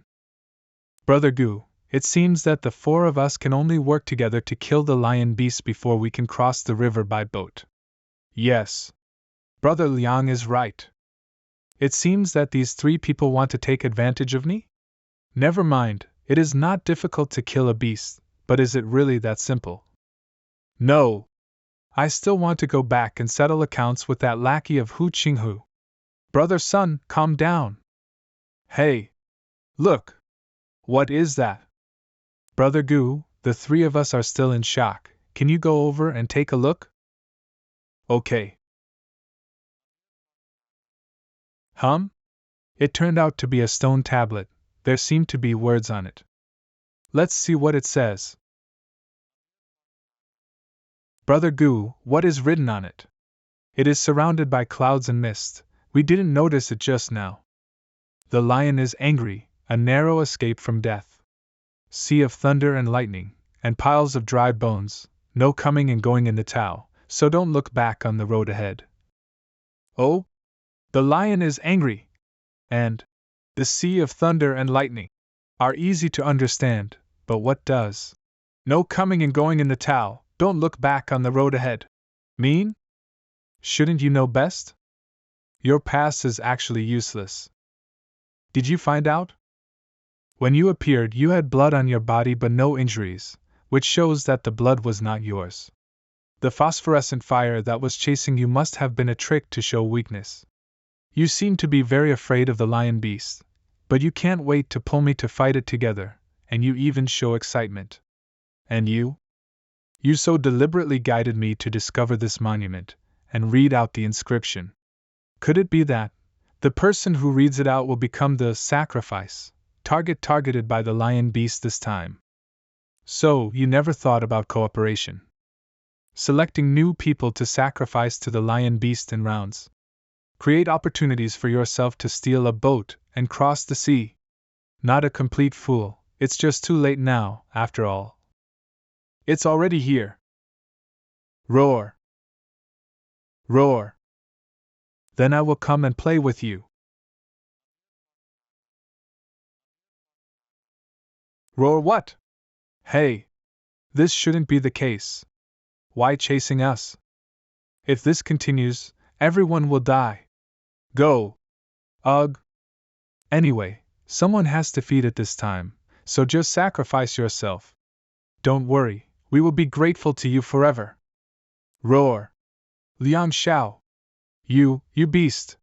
Brother Gu, it seems that the 4 of us can only work together to kill the lion beast before we can cross the river by boat. Yes. Brother Liang is right. It seems that these 3 people want to take advantage of me? Never mind, it is not difficult to kill a beast, but is it really that simple? No. I still want to go back and settle accounts with that lackey of Hu Qinghu. Brother Sun, calm down. Hey! Look! What is that? Brother Gu, the three of us are still in shock. Can you go over and take a look? Okay. It turned out to be a stone tablet. There seemed to be words on it. Let's see what it says. Brother Gu, what is written on it? It is surrounded by clouds and mist. We didn't notice it just now. The lion is angry, a narrow escape from death. Sea of thunder and lightning, and piles of dry bones, no coming and going in the Tao, so don't look back on the road ahead. Oh? The lion is angry! And the sea of thunder and lightning are easy to understand, but what does no coming and going in the Tao, don't look back on the road ahead mean? Shouldn't you know best? Your past is actually useless. Did you find out? When you appeared, you had blood on your body but no injuries, which shows that the blood was not yours. The phosphorescent fire that was chasing you must have been a trick to show weakness. You seem to be very afraid of the lion beast, but you can't wait to pull me to fight it together, and you even show excitement. And you? You so deliberately guided me to discover this monument, and read out the inscription. Could it be that the person who reads it out will become the sacrifice, targeted by the lion beast this time? So, you never thought about cooperation? Selecting new people to sacrifice to the lion beast in rounds? Create opportunities for yourself to steal a boat and cross the sea? Not a complete fool, it's just too late now, after all. It's already here. Roar! Roar! Then I will come and play with you. Roar what? Hey! This shouldn't be the case. Why chasing us? If this continues, everyone will die. Go! Ugh! Anyway, someone has to feed it this time, so just sacrifice yourself. Don't worry, we will be grateful to you forever. Roar! Liang Xiao! You beast!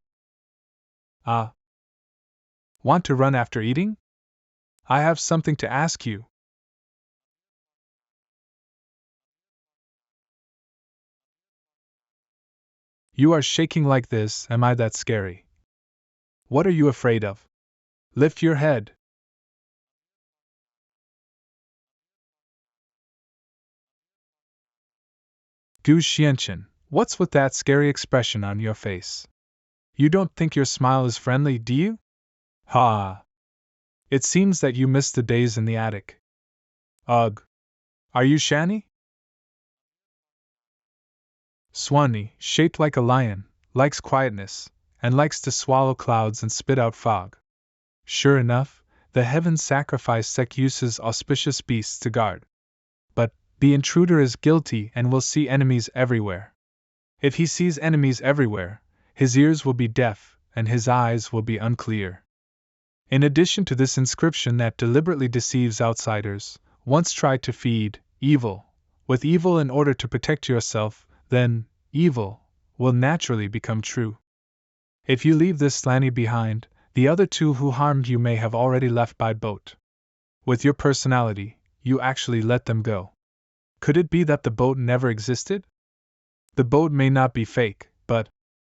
Want to run after eating? I have something to ask you. You are shaking like this, am I that scary? What are you afraid of? Lift your head. Gu Xianchen, what's with that scary expression on your face? You don't think your smile is friendly, do you? Ha! It seems that you missed the days in the attic. Ugh! Are you Shani? Swanee, shaped like a lion, likes quietness, and likes to swallow clouds and spit out fog. Sure enough, the heaven sacrifice sect uses auspicious beasts to guard. But the intruder is guilty and will see enemies everywhere. If he sees enemies everywhere, his ears will be deaf and his eyes will be unclear. In addition to this inscription that deliberately deceives outsiders, once try to feed evil with evil in order to protect yourself, then evil will naturally become true. If you leave this slanny behind, the other two who harmed you may have already left by boat. With your personality, you actually let them go. Could it be that the boat never existed? The boat may not be fake, but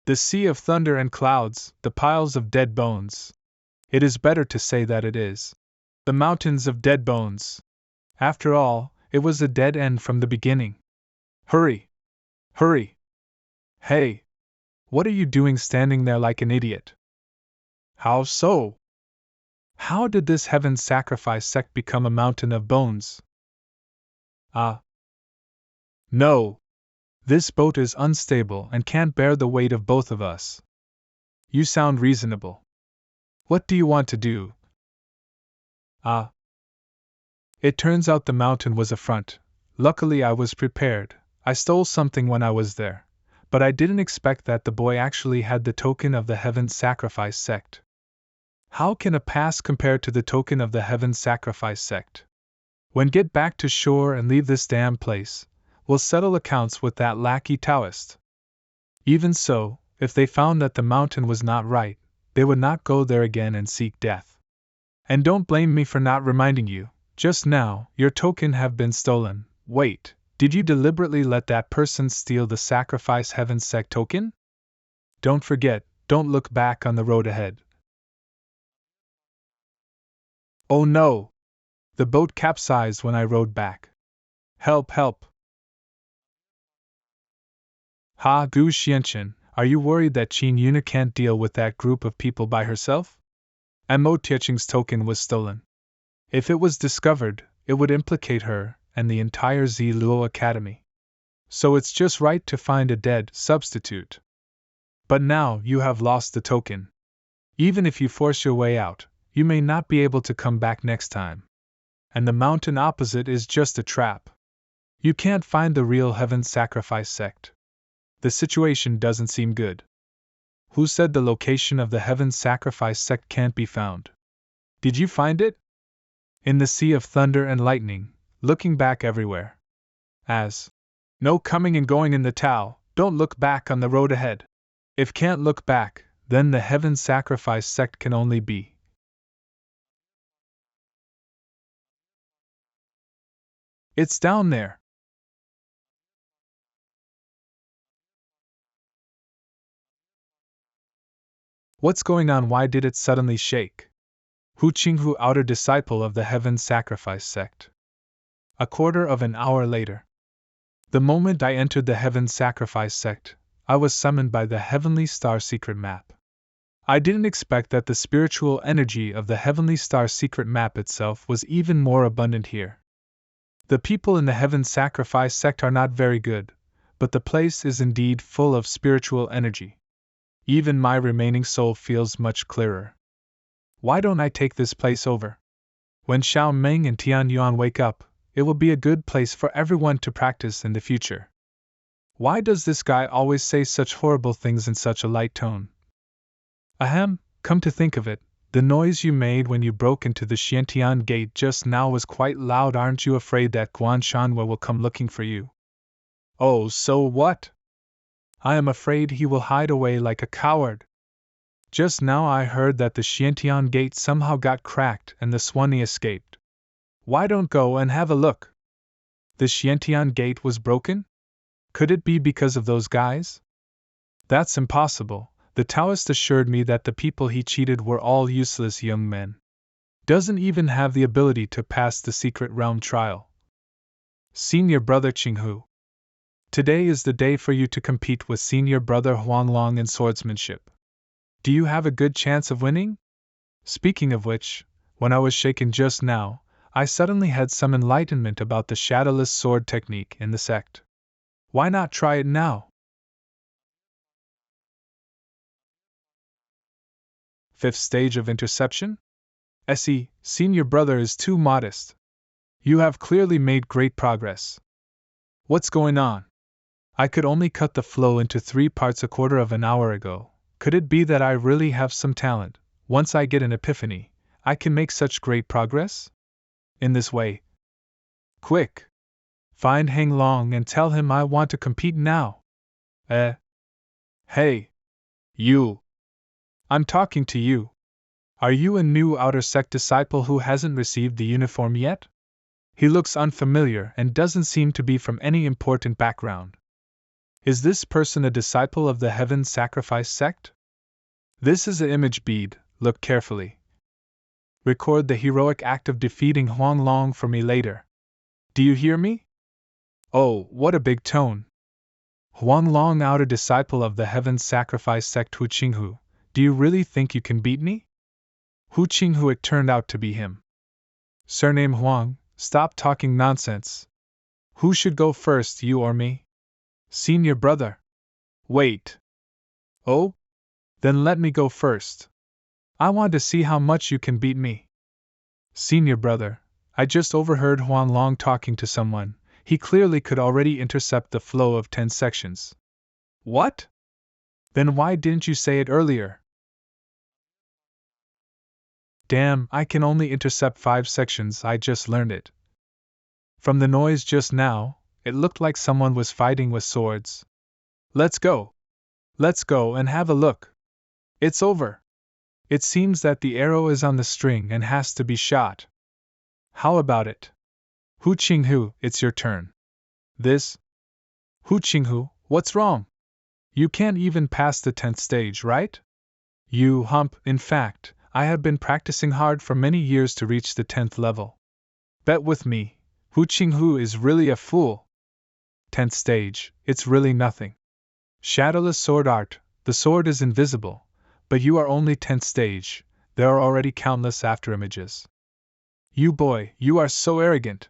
the sea of thunder and clouds, the piles of dead bones. It is better to say that it is. The mountains of dead bones. After all, it was a dead end from the beginning. Hurry! Hurry! Hey! What are you doing standing there like an idiot? How so? How did this heaven sacrifice sect become a mountain of bones? No! This boat is unstable and can't bear the weight of both of us. You sound reasonable. What do you want to do? It turns out the mountain was a front. Luckily I was prepared. I stole something when I was there. But I didn't expect that the boy actually had the token of the heaven sacrifice sect. How can a pass compare to the token of the heaven sacrifice sect? When get back to shore and leave this damn place, we'll settle accounts with that lackey Taoist. Even so, If they found that the mountain was not right, they would not go there again and seek death. And don't blame me for not reminding you, just now, your token have been stolen. Wait, did you deliberately let that person steal the Sacrifice Heaven sect token? Don't forget, don't look back on the road ahead. Oh no! The boat capsized when I rowed back. Help, help! Ha, Gu Xianchen, are you worried that Qin Yuna can't deal with that group of people by herself? And Mo Tieching's token was stolen. If it was discovered, it would implicate her and the entire Ziluo Academy. So it's just right to find a dead substitute. But now you have lost the token. Even if you force your way out, you may not be able to come back next time. And the mountain opposite is just a trap. You can't find the real Heaven Sacrifice sect. The situation doesn't seem good. Who said the location of the Heaven Sacrifice sect can't be found? Did you find it? In the sea of thunder and lightning, looking back everywhere. As no coming and going in the Tao, don't look back on the road ahead. If can't look back, then the Heaven Sacrifice sect can only be. It's down there. What's going on? Why did it suddenly shake? Hu Qinghu, outer disciple of the Heaven Sacrifice sect. A quarter of an hour later. The moment I entered the Heaven Sacrifice sect, I was summoned by the Heavenly Star Secret Map. I didn't expect that the spiritual energy of the Heavenly Star Secret Map itself was even more abundant here. The people in the Heaven Sacrifice sect are not very good, but the place is indeed full of spiritual energy. Even my remaining soul feels much clearer. Why don't I take this place over? When Xiao Meng and Tian Yuan wake up, it will be a good place for everyone to practice in the future. Why does this guy always say such horrible things in such a light tone? Ahem, come to think of it, the noise you made when you broke into the Xiantian gate just now was quite loud. Aren't you afraid that Guan Shanhua will come looking for you? Oh, so what? I am afraid he will hide away like a coward. Just now I heard that the Xiantian gate somehow got cracked and the Swanee escaped. Why don't go and have a look? The Xiantian gate was broken? Could it be because of those guys? That's impossible. The Taoist assured me that the people he cheated were all useless young men. Doesn't even have the ability to pass the secret realm trial. Senior brother Qinghu. Today is the day for you to compete with senior brother Huanglong in swordsmanship. Do you have a good chance of winning? Speaking of which, when I was shaken just now, I suddenly had some enlightenment about the shadowless sword technique in the sect. Why not try it now? Fifth stage of interception? Se, senior brother is too modest. You have clearly made great progress. What's going on? I could only cut the flow into 3 parts a quarter of an hour ago. Could it be that I really have some talent? Once I get an epiphany, I can make such great progress? In this way. Quick! Find Hang Long and tell him I want to compete now. Hey! You! I'm talking to you. Are you a new outer sect disciple who hasn't received the uniform yet? He looks unfamiliar and doesn't seem to be from any important background. Is this person a disciple of the Heaven Sacrifice sect? This is an image bead, look carefully. Record the heroic act of defeating Huanglong for me later. Do you hear me? Oh, what a big tone. Huanglong, outer disciple of the Heaven Sacrifice sect. Hu Qinghu, do you really think you can beat me? Hu Qinghu, it turned out to be him. Surname Huang, stop talking nonsense. Who should go first, you or me? Senior brother. Wait. Oh? Then let me go first. I want to see how much you can beat me. Senior brother, I just overheard Huanglong talking to someone. He clearly could already intercept the flow of 10 sections. What? Then why didn't you say it earlier? Damn, I can only intercept 5 sections, I just learned it. From the noise just now, it looked like someone was fighting with swords. Let's go. Let's go and have a look. It's over. It seems that the arrow is on the string and has to be shot. How about it? Hu Qinghu, it's your turn. This? Hu Qinghu, what's wrong? You can't even pass the 10th stage, right? You hump, in fact, I have been practicing hard for many years to reach the 10th level. Bet with me, Hu Qinghu is really a fool. 10th stage, it's really nothing. Shadowless sword art, the sword is invisible, but you are only 10th stage, there are already countless afterimages. You boy, you are so arrogant.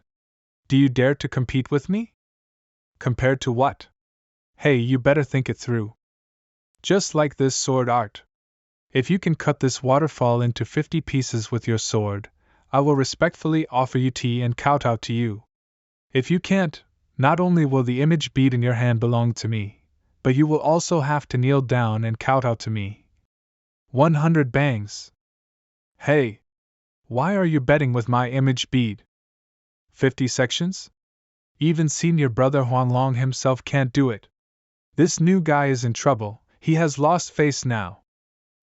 Do you dare to compete with me? Compared to what? Hey, you better think it through. Just like this sword art. If you can cut this waterfall into 50 pieces with your sword, I will respectfully offer you tea and kowtow to you. If you can't, not only will the image bead in your hand belong to me, but you will also have to kneel down and kowtow to me. 100 bangs. Hey! Why are you betting with my image bead? 50 sections? Even senior brother Huanglong himself can't do it. This new guy is in trouble, he has lost face now.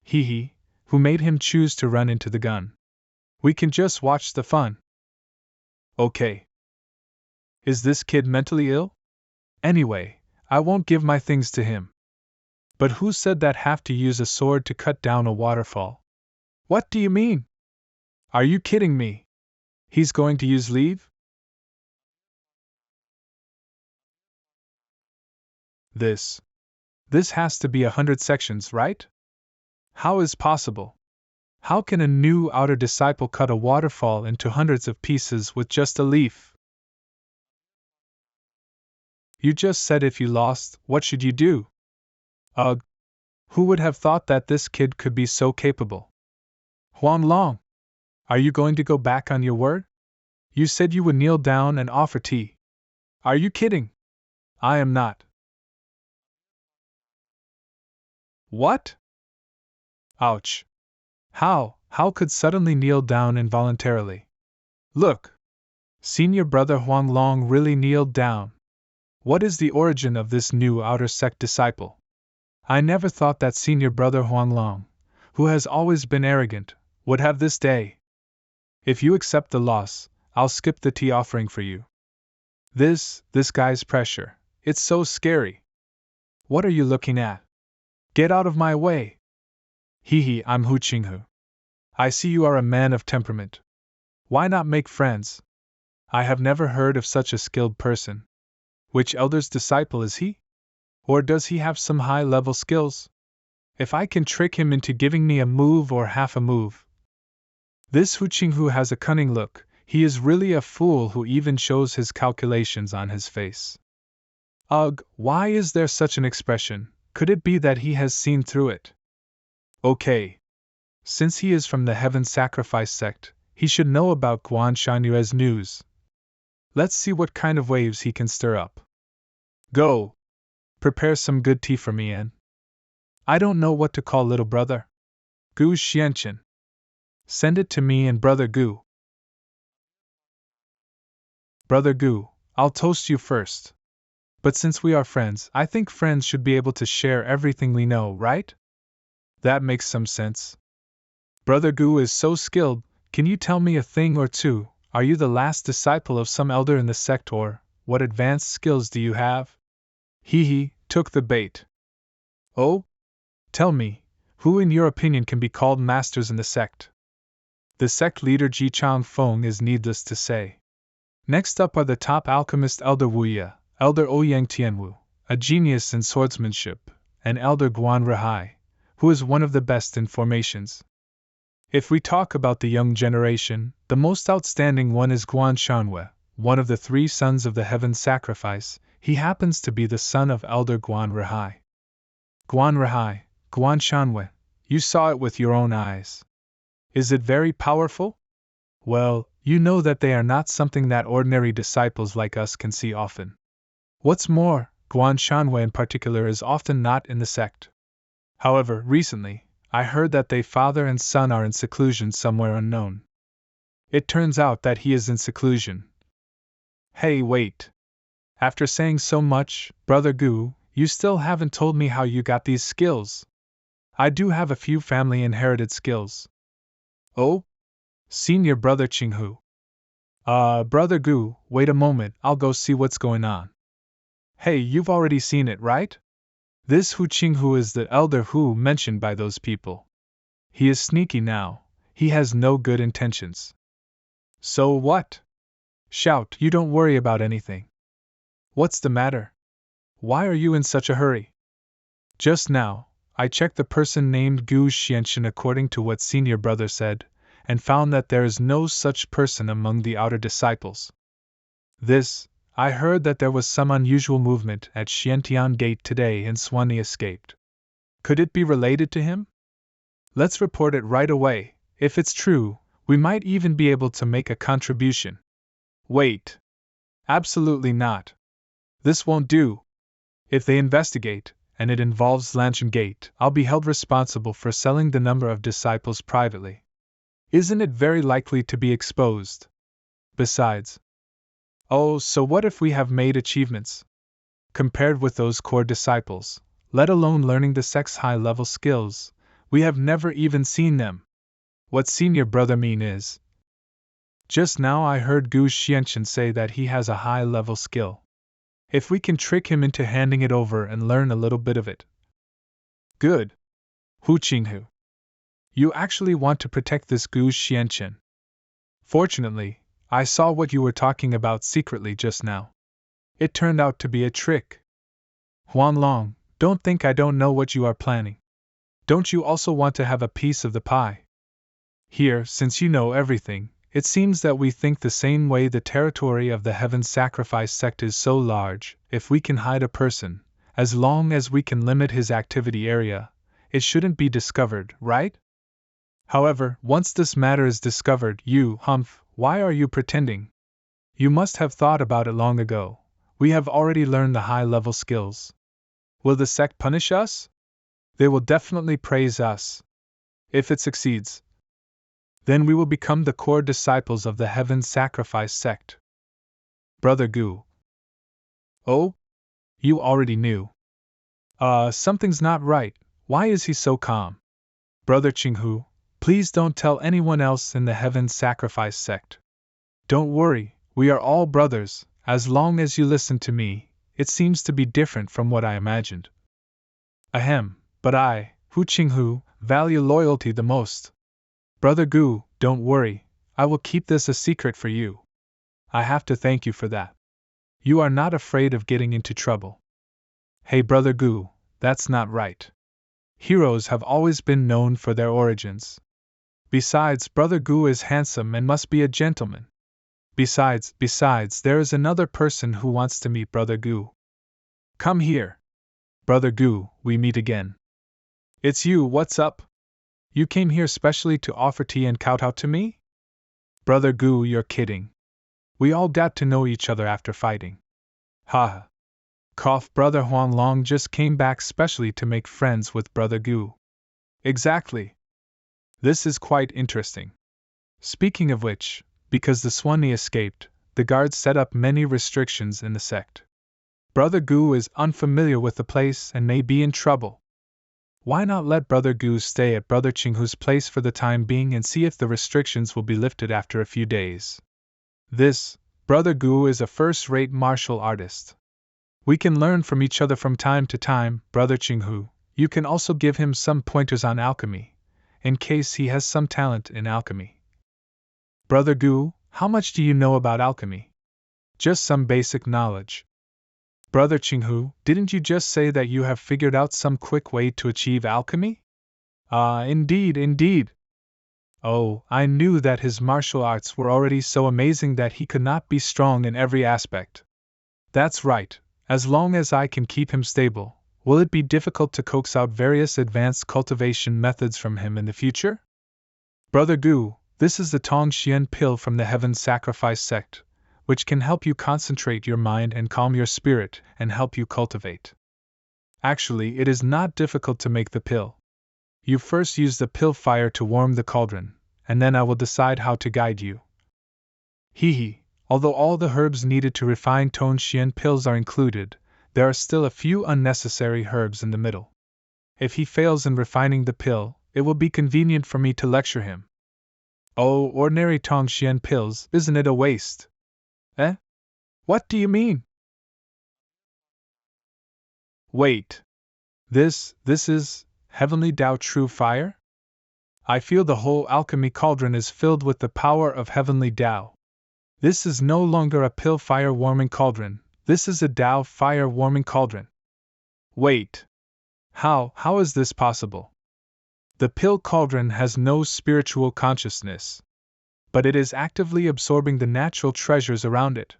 Hee, who made him choose to run into the gun? We can just watch the fun. Okay. Is this kid mentally ill? Anyway, I won't give my things to him. But who said that have to use a sword to cut down a waterfall? What do you mean? Are you kidding me? He's going to use leave? This has to be 100 sections, right? How is possible? How can a new outer disciple cut a waterfall into hundreds of pieces with just a leaf? You just said if you lost, what should you do? Ugh! Who would have thought that this kid could be so capable? Huanglong! Are you going to go back on your word? You said you would kneel down and offer tea. Are you kidding? I am not. What? Ouch! How could suddenly kneel down involuntarily? Look! Senior brother Huanglong really kneeled down. What is the origin of this new outer sect disciple? I never thought that senior brother Huanglong, who has always been arrogant, would have this day. If you accept the loss, I'll skip the tea offering for you. This guy's pressure, it's so scary. What are you looking at? Get out of my way! Hee, I'm Hu Qinghu. I see you are a man of temperament. Why not make friends? I have never heard of such a skilled person. Which elder's disciple is he? Or does he have some high-level skills? If I can trick him into giving me a move or half a move. This Hu Qinghu has a cunning look, he is really a fool who even shows his calculations on his face. Ugh, why is there such an expression? Could it be that he has seen through it? Okay. Since he is from the Heaven Sacrifice sect, he should know about Guan Shanyue's news. Let's see what kind of waves he can stir up. Go! Prepare some good tea for me, and I don't know what to call little brother. Gu Xianqian. Send it to me and Brother Gu. Brother Gu, I'll toast you first. But since we are friends, I think friends should be able to share everything we know, right? That makes some sense. Brother Gu is so skilled, can you tell me a thing or two? Are you the last disciple of some elder in the sect, or what advanced skills do you have? He took the bait. Oh? Tell me, who in your opinion can be called masters in the sect? The sect leader Ji Changfeng is needless to say. Next up are the top alchemist Elder Wuya, Elder Ouyang Tianwu, a genius in swordsmanship, and Elder Guan Rehai, who is one of the best in formations. If we talk about the young generation, the most outstanding one is Guan Shanhue, one of the 3 sons of the Heaven Sacrifice. He happens to be the son of Elder Guan Rehai. Guan Rehai, Guan Shanhue, you saw it with your own eyes. Is it very powerful? Well, you know that they are not something that ordinary disciples like us can see often. What's more, Guan Shanhue in particular is often not in the sect. However, recently, I heard that they father and son are in seclusion somewhere unknown. It turns out that he is in seclusion. Hey, wait! After saying so much, Brother Gu, you still haven't told me how you got these skills. I do have a few family inherited skills. Oh? Senior Brother Qinghu. Brother Gu, wait a moment, I'll go see what's going on. Hey, you've already seen it, right? This Hu Qinghu is the elder Hu mentioned by those people. He is sneaky now, he has no good intentions. So what? Shout, you don't worry about anything. What's the matter? Why are you in such a hurry? Just now, I checked the person named Gu Xianxian according to what Senior Brother said, and found that there is no such person among the outer disciples. I heard that there was some unusual movement at Xiantian Gate today and Swanee escaped. Could it be related to him? Let's report it right away. If it's true, we might even be able to make a contribution. Wait. Absolutely not. This won't do. If they investigate, and it involves Lanshan Gate, I'll be held responsible for selling the number of disciples privately. Isn't it very likely to be exposed? Besides. Oh, so what if we have made achievements? Compared with those core disciples, let alone learning the sect's high-level skills, we have never even seen them. What Senior Brother mean is, just now I heard Gu Xianxian say that he has a high-level skill. If we can trick him into handing it over and learn a little bit of it. Good. Hu Qinghu. You actually want to protect this Gu Xianxian. Fortunately, I saw what you were talking about secretly just now. It turned out to be a trick. Huanglong, don't think I don't know what you are planning. Don't you also want to have a piece of the pie? Here, since you know everything, it seems that we think the same way. The territory of the Heaven Sacrifice sect is so large, if we can hide a person, as long as we can limit his activity area, it shouldn't be discovered, right? However, once this matter is discovered, why are you pretending? You must have thought about it long ago. We have already learned the high-level skills. Will the sect punish us? They will definitely praise us. If it succeeds, then we will become the core disciples of the Heaven Sacrifice sect. Brother Gu. Oh? You already knew. Something's not right. Why is he so calm? Brother Qinghu, please don't tell anyone else in the Heaven Sacrifice sect. Don't worry, we are all brothers. As long as you listen to me, it seems to be different from what I imagined. Ahem, but I, Hu Qinghu, value loyalty the most. Brother Gu, don't worry, I will keep this a secret for you. I have to thank you for that. You are not afraid of getting into trouble. Hey Brother Gu, that's not right. Heroes have always been known for their origins. Besides, Brother Gu is handsome and must be a gentleman. Besides, there is another person who wants to meet Brother Gu. Come here. Brother Gu, we meet again. It's you, what's up? You came here specially to offer tea and kowtow to me? Brother Gu, you're kidding. We all got to know each other after fighting. Ha. Cough, Brother Huanglong just came back specially to make friends with Brother Gu. Exactly. This is quite interesting. Speaking of which, because the Swanee escaped, the guards set up many restrictions in the sect. Brother Gu is unfamiliar with the place and may be in trouble. Why not let Brother Gu stay at Brother Qinghu's place for the time being and see if the restrictions will be lifted after a few days? Brother Gu is a first-rate martial artist. We can learn from each other from time to time. Brother Qinghu, you can also give him some pointers on alchemy, in case he has some talent in alchemy. Brother Gu, how much do you know about alchemy? Just some basic knowledge. Brother Qinghu, didn't you just say that you have figured out some quick way to achieve alchemy? Indeed. Oh, I knew that his martial arts were already so amazing that he could not be strong in every aspect. That's right, as long as I can keep him stable, will it be difficult to coax out various advanced cultivation methods from him in the future? Brother Gu, this is the Tongxian pill from the Heaven Sacrifice sect, which can help you concentrate your mind and calm your spirit and help you cultivate. Actually, it is not difficult to make the pill. You first use the pill fire to warm the cauldron, and then I will decide how to guide you. Although all the herbs needed to refine Tongxian pills are included, There are still a few unnecessary herbs in the middle. If he fails in refining the pill, it will be convenient for me to lecture him. Oh, ordinary Tongxian pills, isn't it a waste? Eh? What do you mean? Wait. This is heavenly Tao true fire? I feel the whole alchemy cauldron is filled with the power of heavenly Tao. This is no longer a pill fire warming cauldron, this is a Tao fire warming cauldron. Wait. How is this possible? The pill cauldron has no spiritual consciousness, but it is actively absorbing the natural treasures around it.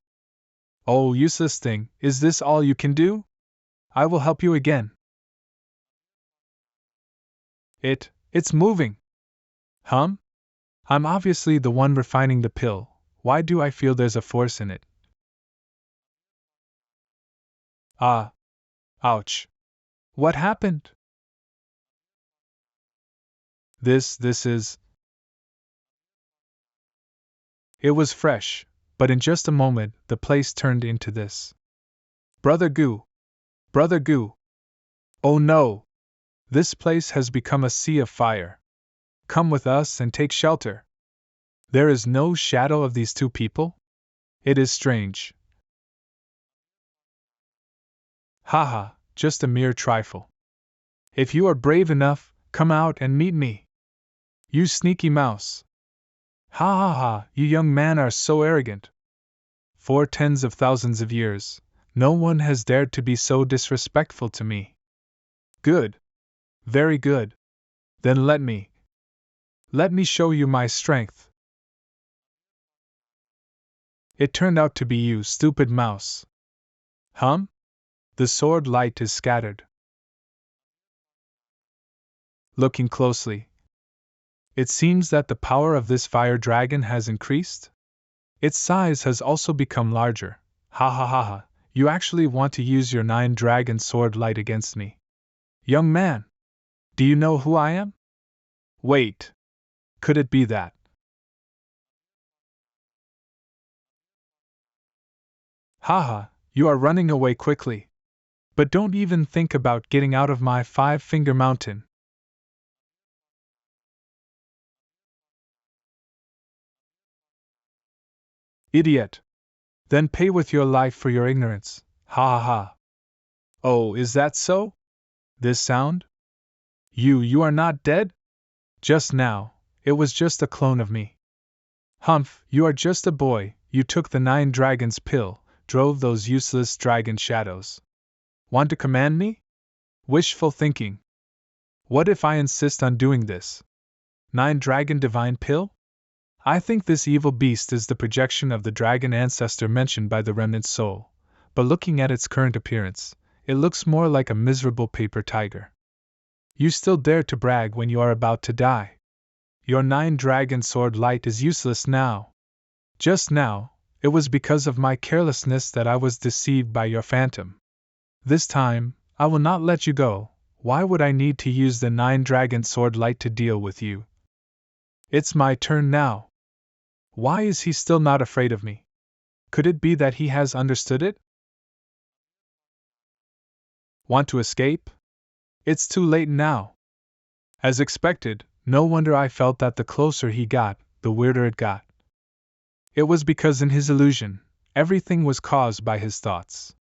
Oh, useless thing, is this all you can do? I will help you again. It's moving. I'm obviously the one refining the pill. Why do I feel there's a force in it? Ah. Ouch. What happened? This is. It was fresh, but in just a moment the place turned into this. Brother Gu! Brother Gu! Oh no! This place has become a sea of fire. Come with us and take shelter. There is no shadow of these two people? It is strange. Haha, just a mere trifle. If you are brave enough, come out and meet me. You sneaky mouse. Ha ha ha, you young man are so arrogant. For tens of thousands of years, no one has dared to be so disrespectful to me. Good. Very good. Then let me show you my strength. It turned out to be you, stupid mouse. The sword light is scattered. Looking closely, it seems that the power of this fire dragon has increased. Its size has also become larger. Ha ha ha ha, you actually want to use your 9-dragon sword light against me. Young man, do you know who I am? Wait. Could it be that? Haha, you are running away quickly. But don't even think about getting out of my 5-finger mountain. Idiot! Then pay with your life for your ignorance. Ha ha ha. Oh, is that so? This sound? You are not dead? Just now, it was just a clone of me. Humph, you are just a boy, you took the 9 dragons pill, drove those useless dragon shadows. Want to command me? Wishful thinking. What if I insist on doing this? 9 dragon divine pill? I think this evil beast is the projection of the dragon ancestor mentioned by the remnant soul, but looking at its current appearance, it looks more like a miserable paper tiger. You still dare to brag when you are about to die. Your 9-dragon sword light is useless now. Just now, it was because of my carelessness that I was deceived by your phantom. This time, I will not let you go. Why would I need to use the 9-dragon sword light to deal with you? It's my turn now. Why is he still not afraid of me? Could it be that he has understood it? Want to escape? It's too late now. As expected, no wonder I felt that the closer he got, the weirder it got. It was because in his illusion, everything was caused by his thoughts.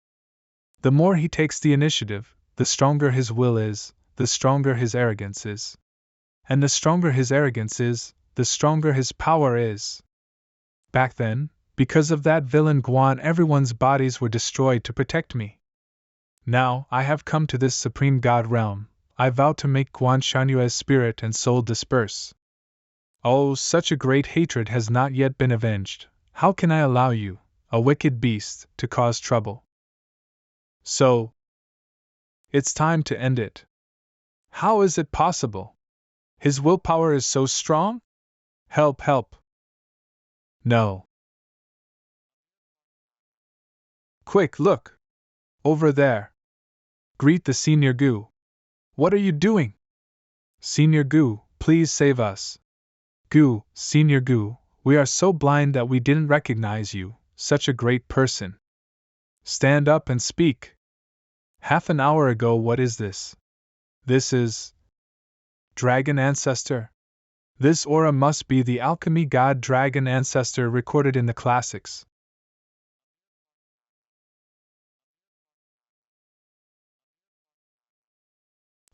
The more he takes the initiative, the stronger his will is, the stronger his arrogance is. And the stronger his arrogance is, the stronger his power is. Back then, because of that villain Guan, everyone's bodies were destroyed to protect me. Now, I have come to this supreme god realm, I vow to make Guan Shanyue's spirit and soul disperse. Oh, such a great hatred has not yet been avenged. How can I allow you, a wicked beast, to cause trouble? So, it's time to end it. How is it possible? His willpower is so strong? Help, help. No. Quick, look! Over there. Greet the Senior Gu. What are you doing? Senior Gu, please save us. Gu, Senior Gu, we are so blind that we didn't recognize you, such a great person. Stand up and speak. Half an hour ago, what is this? This is. Dragon Ancestor? This aura must be the alchemy god Dragon Ancestor recorded in the classics.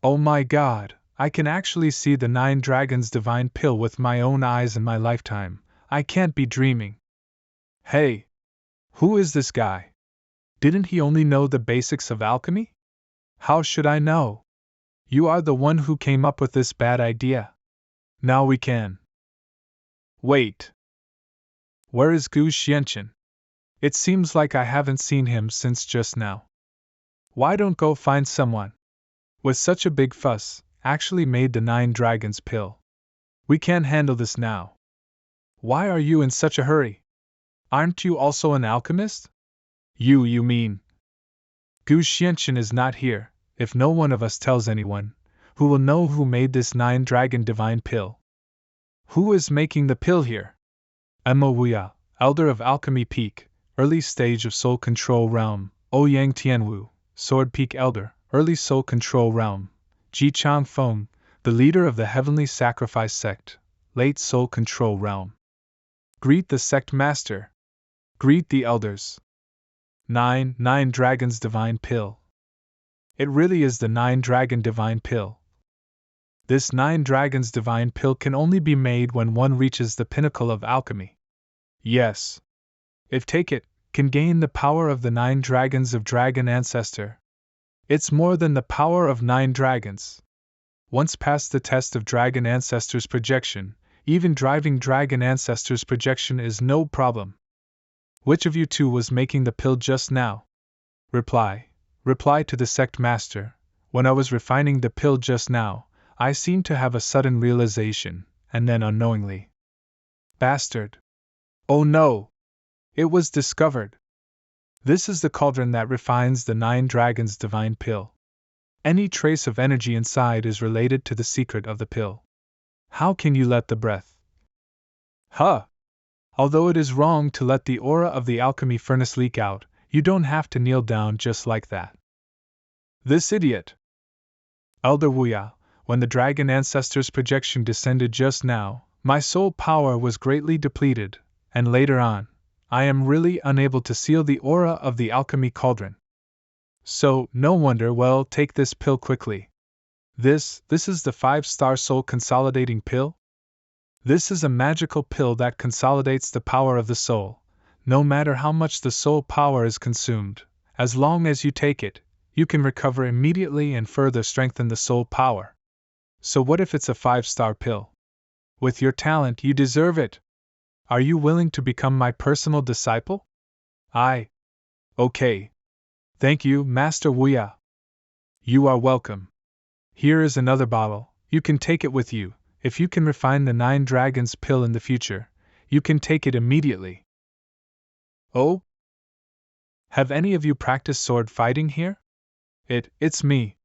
Oh my god, I can actually see the 9 dragons divine pill with my own eyes in my lifetime. I can't be dreaming. Hey! Who is this guy? Didn't he only know the basics of alchemy? How should I know? You are the one who came up with this bad idea. Now we can. Wait. Where is Gu Xianchen? It seems like I haven't seen him since just now. Why don't go find someone with such a big fuss actually made the 9 dragons pill? We can't handle this now. Why are you in such a hurry? Aren't you also an alchemist? You mean? Gu Xianchen is not here. If no one of us tells anyone, who will know who made this 9 dragon divine pill? Who is making the pill here? Emma Wuya, Elder of Alchemy Peak, early stage of Soul Control Realm. Ouyang Tianwu, Sword Peak Elder, early Soul Control Realm. Ji Changfeng, the leader of the Heavenly Sacrifice Sect, late Soul Control Realm. Greet the Sect Master. Greet the Elders. 9 Dragons Divine Pill. It really is the 9 Dragon Divine Pill. This 9 Dragons Divine Pill can only be made when one reaches the pinnacle of alchemy. Yes. If take it, can gain the power of the 9 dragons of Dragon Ancestor. It's more than the power of 9 dragons. Once past the test of Dragon Ancestor's projection, even driving Dragon Ancestor's projection is no problem. Which of you two was making the pill just now? Reply to the Sect Master. When I was refining the pill just now, I seemed to have a sudden realization, and then unknowingly. Bastard. Oh no! It was discovered. This is the cauldron that refines the 9 dragons' divine pill. Any trace of energy inside is related to the secret of the pill. How can you let the breath? Although it is wrong to let the aura of the alchemy furnace leak out, you don't have to kneel down just like that. This idiot! Elder Wuya, when the Dragon Ancestor's projection descended just now, my soul power was greatly depleted, and later on, I am really unable to seal the aura of the alchemy cauldron. So, no wonder. Well, take this pill quickly. This is the 5-star soul consolidating pill? This is a magical pill that consolidates the power of the soul. No matter how much the soul power is consumed, as long as you take it, you can recover immediately and further strengthen the soul power. So what if it's a 5-star pill? With your talent, you deserve it. Are you willing to become my personal disciple? Okay. Thank you, Master Wuya. You are welcome. Here is another bottle. You can take it with you. If you can refine the 9 dragons pill in the future, you can take it immediately. Oh? Have any of you practiced sword fighting here? It's me.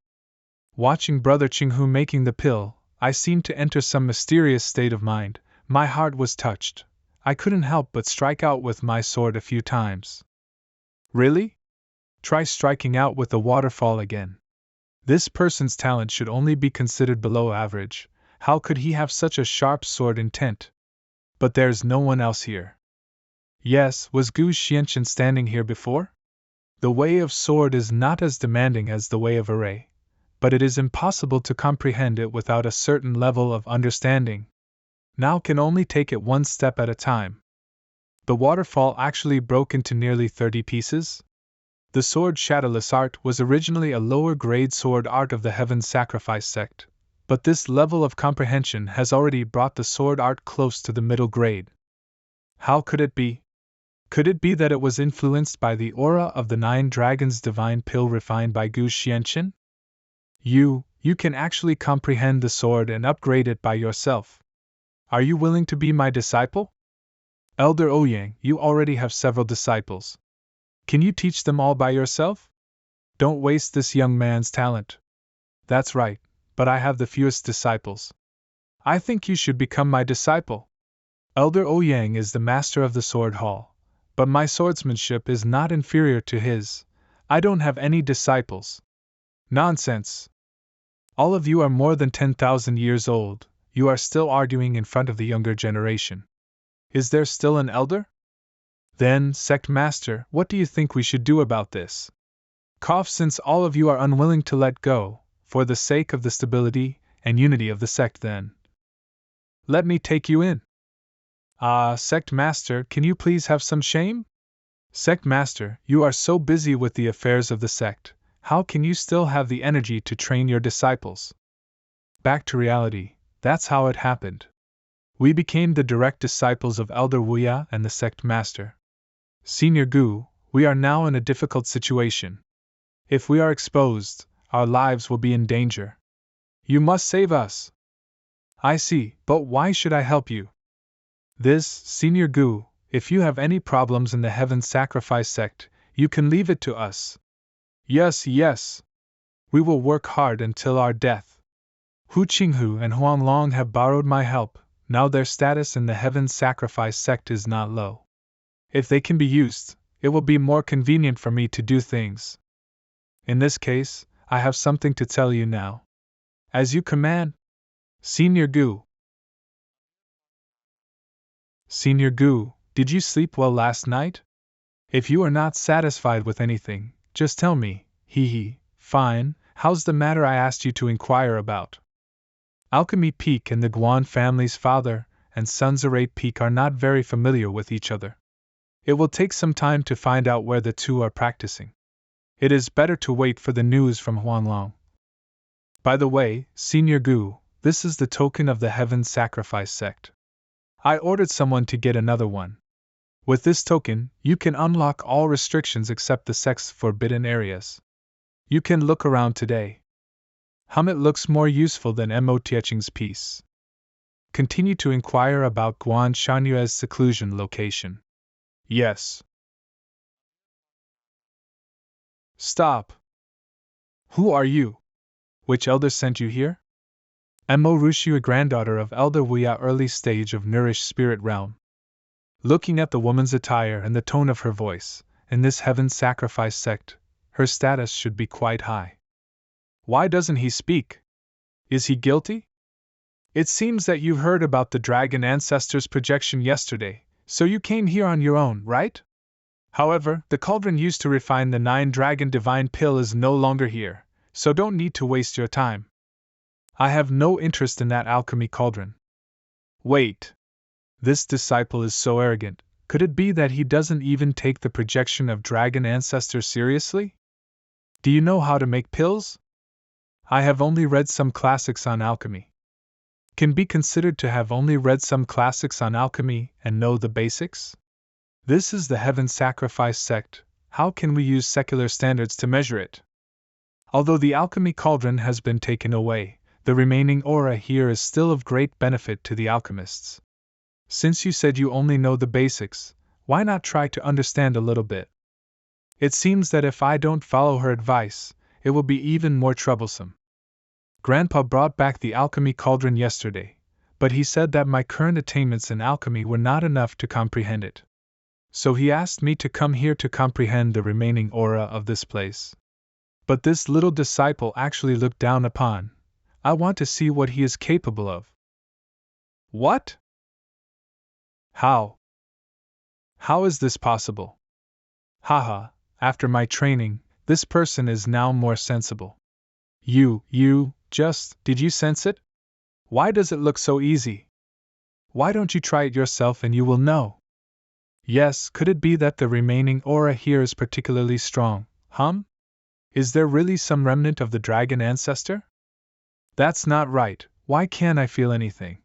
Watching Brother Qinghu making the pill, I seemed to enter some mysterious state of mind. My heart was touched. I couldn't help but strike out with my sword a few times. Really? Try striking out with the waterfall again. This person's talent should only be considered below average. How could he have such a sharp sword intent? But there's no one else here. Yes, was Gu Xianchen standing here before? The way of sword is not as demanding as the way of array, but it is impossible to comprehend it without a certain level of understanding. Now can only take it one step at a time. The waterfall actually broke into nearly 30 pieces. The sword Shadowless art was originally a lower-grade sword art of the Heaven Sacrifice sect, but this level of comprehension has already brought the sword art close to the middle grade. How could it be? Could it be that it was influenced by the aura of the 9 dragons divine pill refined by Gu Xianchen? You can actually comprehend the sword and upgrade it by yourself. Are you willing to be my disciple? Elder Ouyang, you already have several disciples. Can you teach them all by yourself? Don't waste this young man's talent. That's right, but I have the fewest disciples. I think you should become my disciple. Elder Ouyang is the master of the sword hall, but my swordsmanship is not inferior to his. I don't have any disciples, Nonsense! All of you are more than 10,000 years old, you are still arguing in front of the younger generation. Is there still an elder? Then, sect master, what do you think we should do about this? Since all of you are unwilling to let go, for the sake of the stability and unity of the sect, then let me take you in. Sect master, can you please have some shame? Sect master, you are so busy with the affairs of the sect, how can you still have the energy to train your disciples? Back to reality, that's how it happened. We became the direct disciples of Elder Wuya and the sect master. Senior Gu, we are now in a difficult situation. If we are exposed, our lives will be in danger. You must save us. I see, but why should I help you? This, Senior Gu, if you have any problems in the Heaven Sacrifice sect, you can leave it to us. Yes, yes. We will work hard until our death. Hu Qinghu and Huang Long have borrowed my help, now their status in the Heaven Sacrifice sect is not low. If they can be used, it will be more convenient for me to do things. In this case, I have something to tell you now. As you command, Senior Gu. Senior Gu, did you sleep well last night? If you are not satisfied with anything, just tell me. Fine, how's the matter I asked you to inquire about? Alchemy Peak and the Guan family's father and son Zerate Peak are not very familiar with each other. It will take some time to find out where the two are practicing. It is better to wait for the news from Huanglong. By the way, Senior Gu, this is the token of the Heaven Sacrifice sect. I ordered someone to get another one. With this token, you can unlock all restrictions except the sect's forbidden areas. You can look around today. It looks more useful than Mo Tieching's piece. Continue to inquire about Guan Shanyue's seclusion location. Yes. Stop. Who are you? Which elder sent you here? Mo Rushua, granddaughter of Elder Wuya, early stage of nourished spirit realm. Looking at the woman's attire and the tone of her voice, in this Heaven Sacrifice sect, her status should be quite high. Why doesn't he speak? Is he guilty? It seems that you heard about the dragon ancestor's projection yesterday, so you came here on your own, right? However, the cauldron used to refine the 9-dragon divine pill is no longer here, so don't need to waste your time. I have no interest in that alchemy cauldron. Wait. This disciple is so arrogant, could it be that he doesn't even take the projection of dragon ancestors seriously? Do you know how to make pills? I have only read some classics on alchemy. Can be considered to have only read some classics on alchemy and know the basics? This is the Heaven Sacrifice sect, how can we use secular standards to measure it? Although the alchemy cauldron has been taken away, the remaining aura here is still of great benefit to the alchemists. Since you said you only know the basics, why not try to understand a little bit? It seems that if I don't follow her advice, it will be even more troublesome. Grandpa brought back the alchemy cauldron yesterday, but he said that my current attainments in alchemy were not enough to comprehend it. So he asked me to come here to comprehend the remaining aura of this place. But this little disciple actually looked down upon. I want to see what he is capable of. What? How? How is this possible? Haha, after my training, this person is now more sensible. Did you sense it? Why does it look so easy? Why don't you try it yourself and you will know? Yes, could it be that the remaining aura here is particularly strong? Is there really some remnant of the dragon ancestor? That's not right, why can't I feel anything?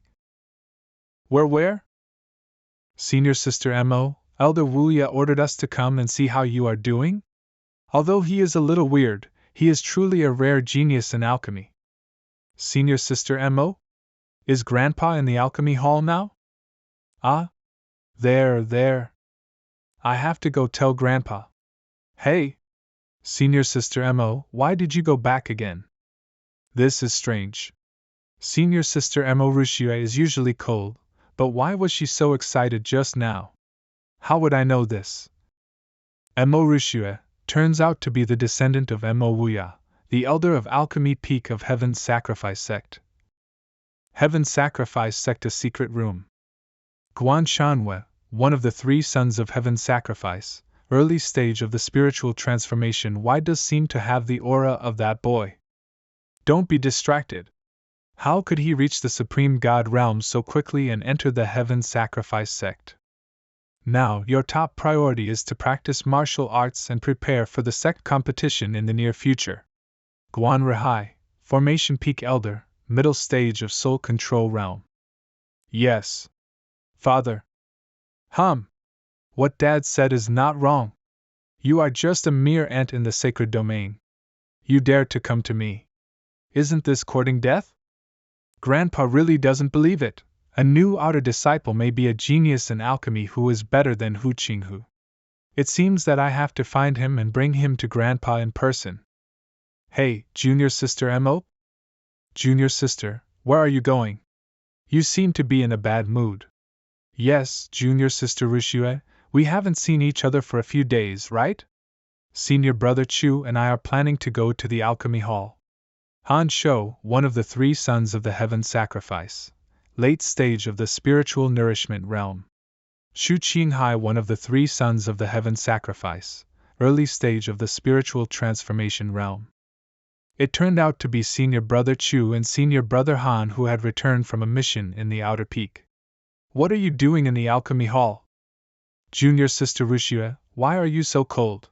Where? Senior Sister Mo, Elder Wuya ordered us to come and see how you are doing? Although he is a little weird, he is truly a rare genius in alchemy. Senior Sister Mo? Is Grandpa in the alchemy hall now? There. I have to go tell Grandpa. Hey! Senior Sister Mo, why did you go back again? This is strange. Senior Sister Mo Rushua is usually cold, but why was she so excited just now? How would I know this? Mo Rushua turns out to be the descendant of Mo Wuya, the elder of Alchemy Peak of Heaven's Sacrifice Sect. Heaven's Sacrifice Sect, a secret room. Guan Shanwei, one of the three sons of Heaven's Sacrifice, early stage of the spiritual transformation. Why does seem to have the aura of that boy? Don't be distracted. How could he reach the Supreme God realm so quickly and enter the Heaven's Sacrifice Sect? Now, your top priority is to practice martial arts and prepare for the sect competition in the near future. Guan Rehai, Formation Peak Elder, middle stage of Soul Control Realm. Yes. Father. What Dad said is not wrong. You are just a mere ant in the sacred domain. You dare to come to me. Isn't this courting death? Grandpa really doesn't believe it. A new outer disciple may be a genius in alchemy who is better than Hu Qinghu. It seems that I have to find him and bring him to Grandpa in person. Hey, junior sister Mo? Junior sister, where are you going? You seem to be in a bad mood. Yes, junior sister Rushue, we haven't seen each other for a few days, right? Senior brother Chu and I are planning to go to the Alchemy Hall. Han Shou, one of the three sons of the Heaven Sacrifice, late stage of the spiritual nourishment realm. Shu Qinghai, one of the three sons of the Heaven Sacrifice, early stage of the spiritual transformation realm. It turned out to be Senior Brother Chu and Senior Brother Han who had returned from a mission in the Outer Peak. What are you doing in the Alchemy Hall? Junior Sister Rushue, why are you so cold?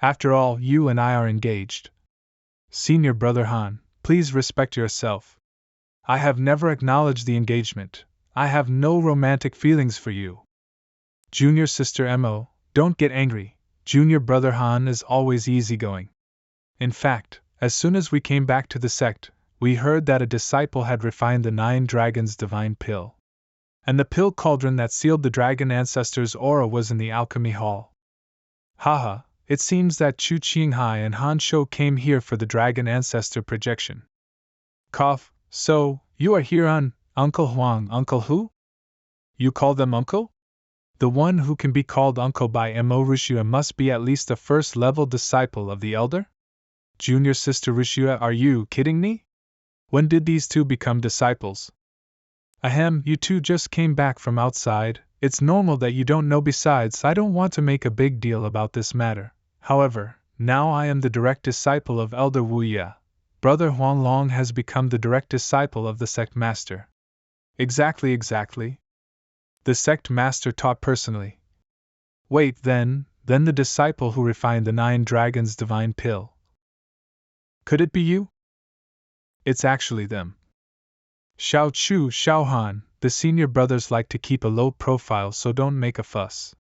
After all, you and I are engaged. Senior Brother Han, please respect yourself. I have never acknowledged the engagement. I have no romantic feelings for you. Junior Sister Mo, don't get angry. Junior Brother Han is always easygoing. In fact, as soon as we came back to the sect, we heard that a disciple had refined the 9 dragons' divine pill. And the pill cauldron that sealed the dragon ancestor's aura was in the Alchemy Hall. Haha, it seems that Chu Qinghai and Han Shou came here for the dragon ancestor projection. Cough. So, you are here on Uncle Huang. Uncle who? You call them uncle? The one who can be called uncle by Mo Rushue must be at least a first-level disciple of the elder? Junior Sister Rushue, are you kidding me? When did these two become disciples? Ahem, you two just came back from outside. It's normal that you don't know. Besides, I don't want to make a big deal about this matter. However, now I am the direct disciple of Elder Wu Ye. Brother Huang Long has become the direct disciple of the sect master. Exactly. The sect master taught personally. Wait, then the disciple who refined the 9 dragons' divine pill. Could it be you? It's actually them. Xiao Chu, Xiao Han, the senior brothers like to keep a low profile, so don't make a fuss.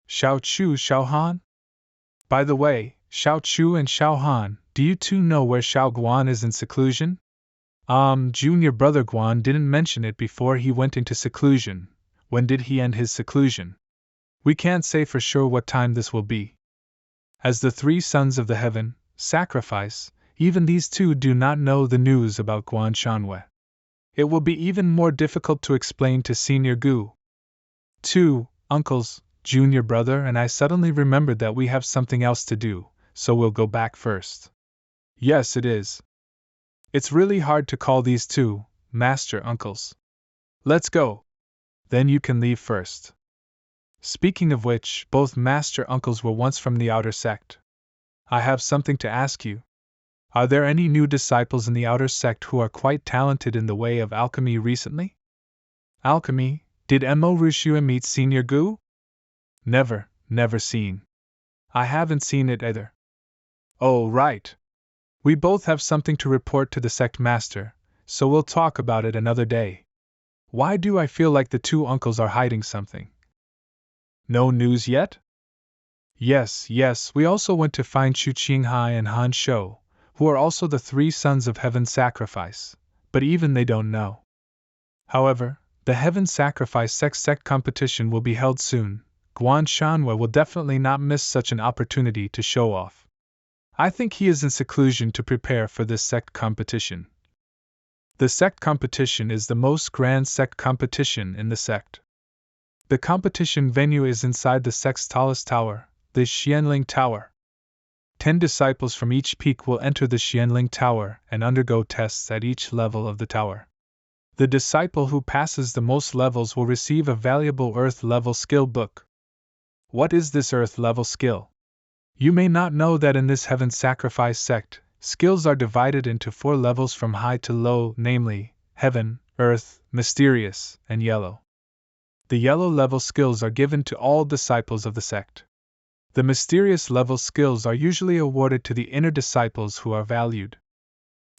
Xiao Chu, Xiao Han? By the way, Xiao Chu and Xiao Han, do you two know where Xiao Guan is in seclusion? Junior Brother Guan didn't mention it before he went into seclusion. When did he end his seclusion? We can't say for sure what time this will be. As the 3 sons of the Heaven Sacrifice, even these two do not know the news about Guan Shanwei. It will be even more difficult to explain to Senior Gu. 2 uncles, Junior Brother and I suddenly remembered that we have something else to do, so we'll go back first. Yes, it is. It's really hard to call these 2 master uncles. Let's go. Then you can leave first. Speaking of which, both master uncles were once from the outer sect. I have something to ask you. Are there any new disciples in the outer sect who are quite talented in the way of alchemy recently? Alchemy? Did Mo Rushue meet Senior Gu? Never seen. I haven't seen it either. Oh, right. We both have something to report to the sect master, so we'll talk about it another day. Why do I feel like the 2 uncles are hiding something? No news yet? Yes, we also went to find Chu Qinghai and Han Shou, who are also the 3 sons of Heaven Sacrifice, but even they don't know. However, the Heaven Sacrifice sect competition will be held soon. Guan Shanwei will definitely not miss such an opportunity to show off. I think he is in seclusion to prepare for this sect competition. The sect competition is the most grand sect competition in the sect. The competition venue is inside the sect's tallest tower, the Xianling Tower. 10 disciples from each peak will enter the Xianling Tower and undergo tests at each level of the tower. The disciple who passes the most levels will receive a valuable Earth-level skill book. What is this Earth-level skill? You may not know that in this Heaven Sacrifice sect, skills are divided into 4 levels from high to low, namely, Heaven, Earth, Mysterious, and Yellow. The Yellow level skills are given to all disciples of the sect. The Mysterious level skills are usually awarded to the inner disciples who are valued.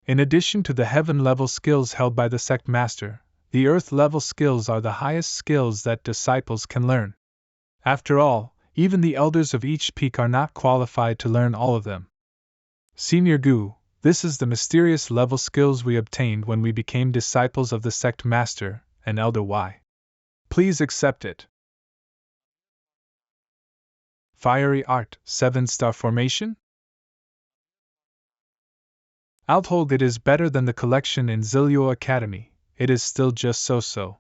In addition to the Heaven level skills held by the sect master, the Earth level skills are the highest skills that disciples can learn. After all, even the elders of each peak are not qualified to learn all of them. Senior Gu, this is the mysterious level skills we obtained when we became disciples of the sect master, and Elder Y. Please accept it. Fiery Art, 7-star formation? I'll hold it is better than the collection in Zilio Academy, it is still just so-so.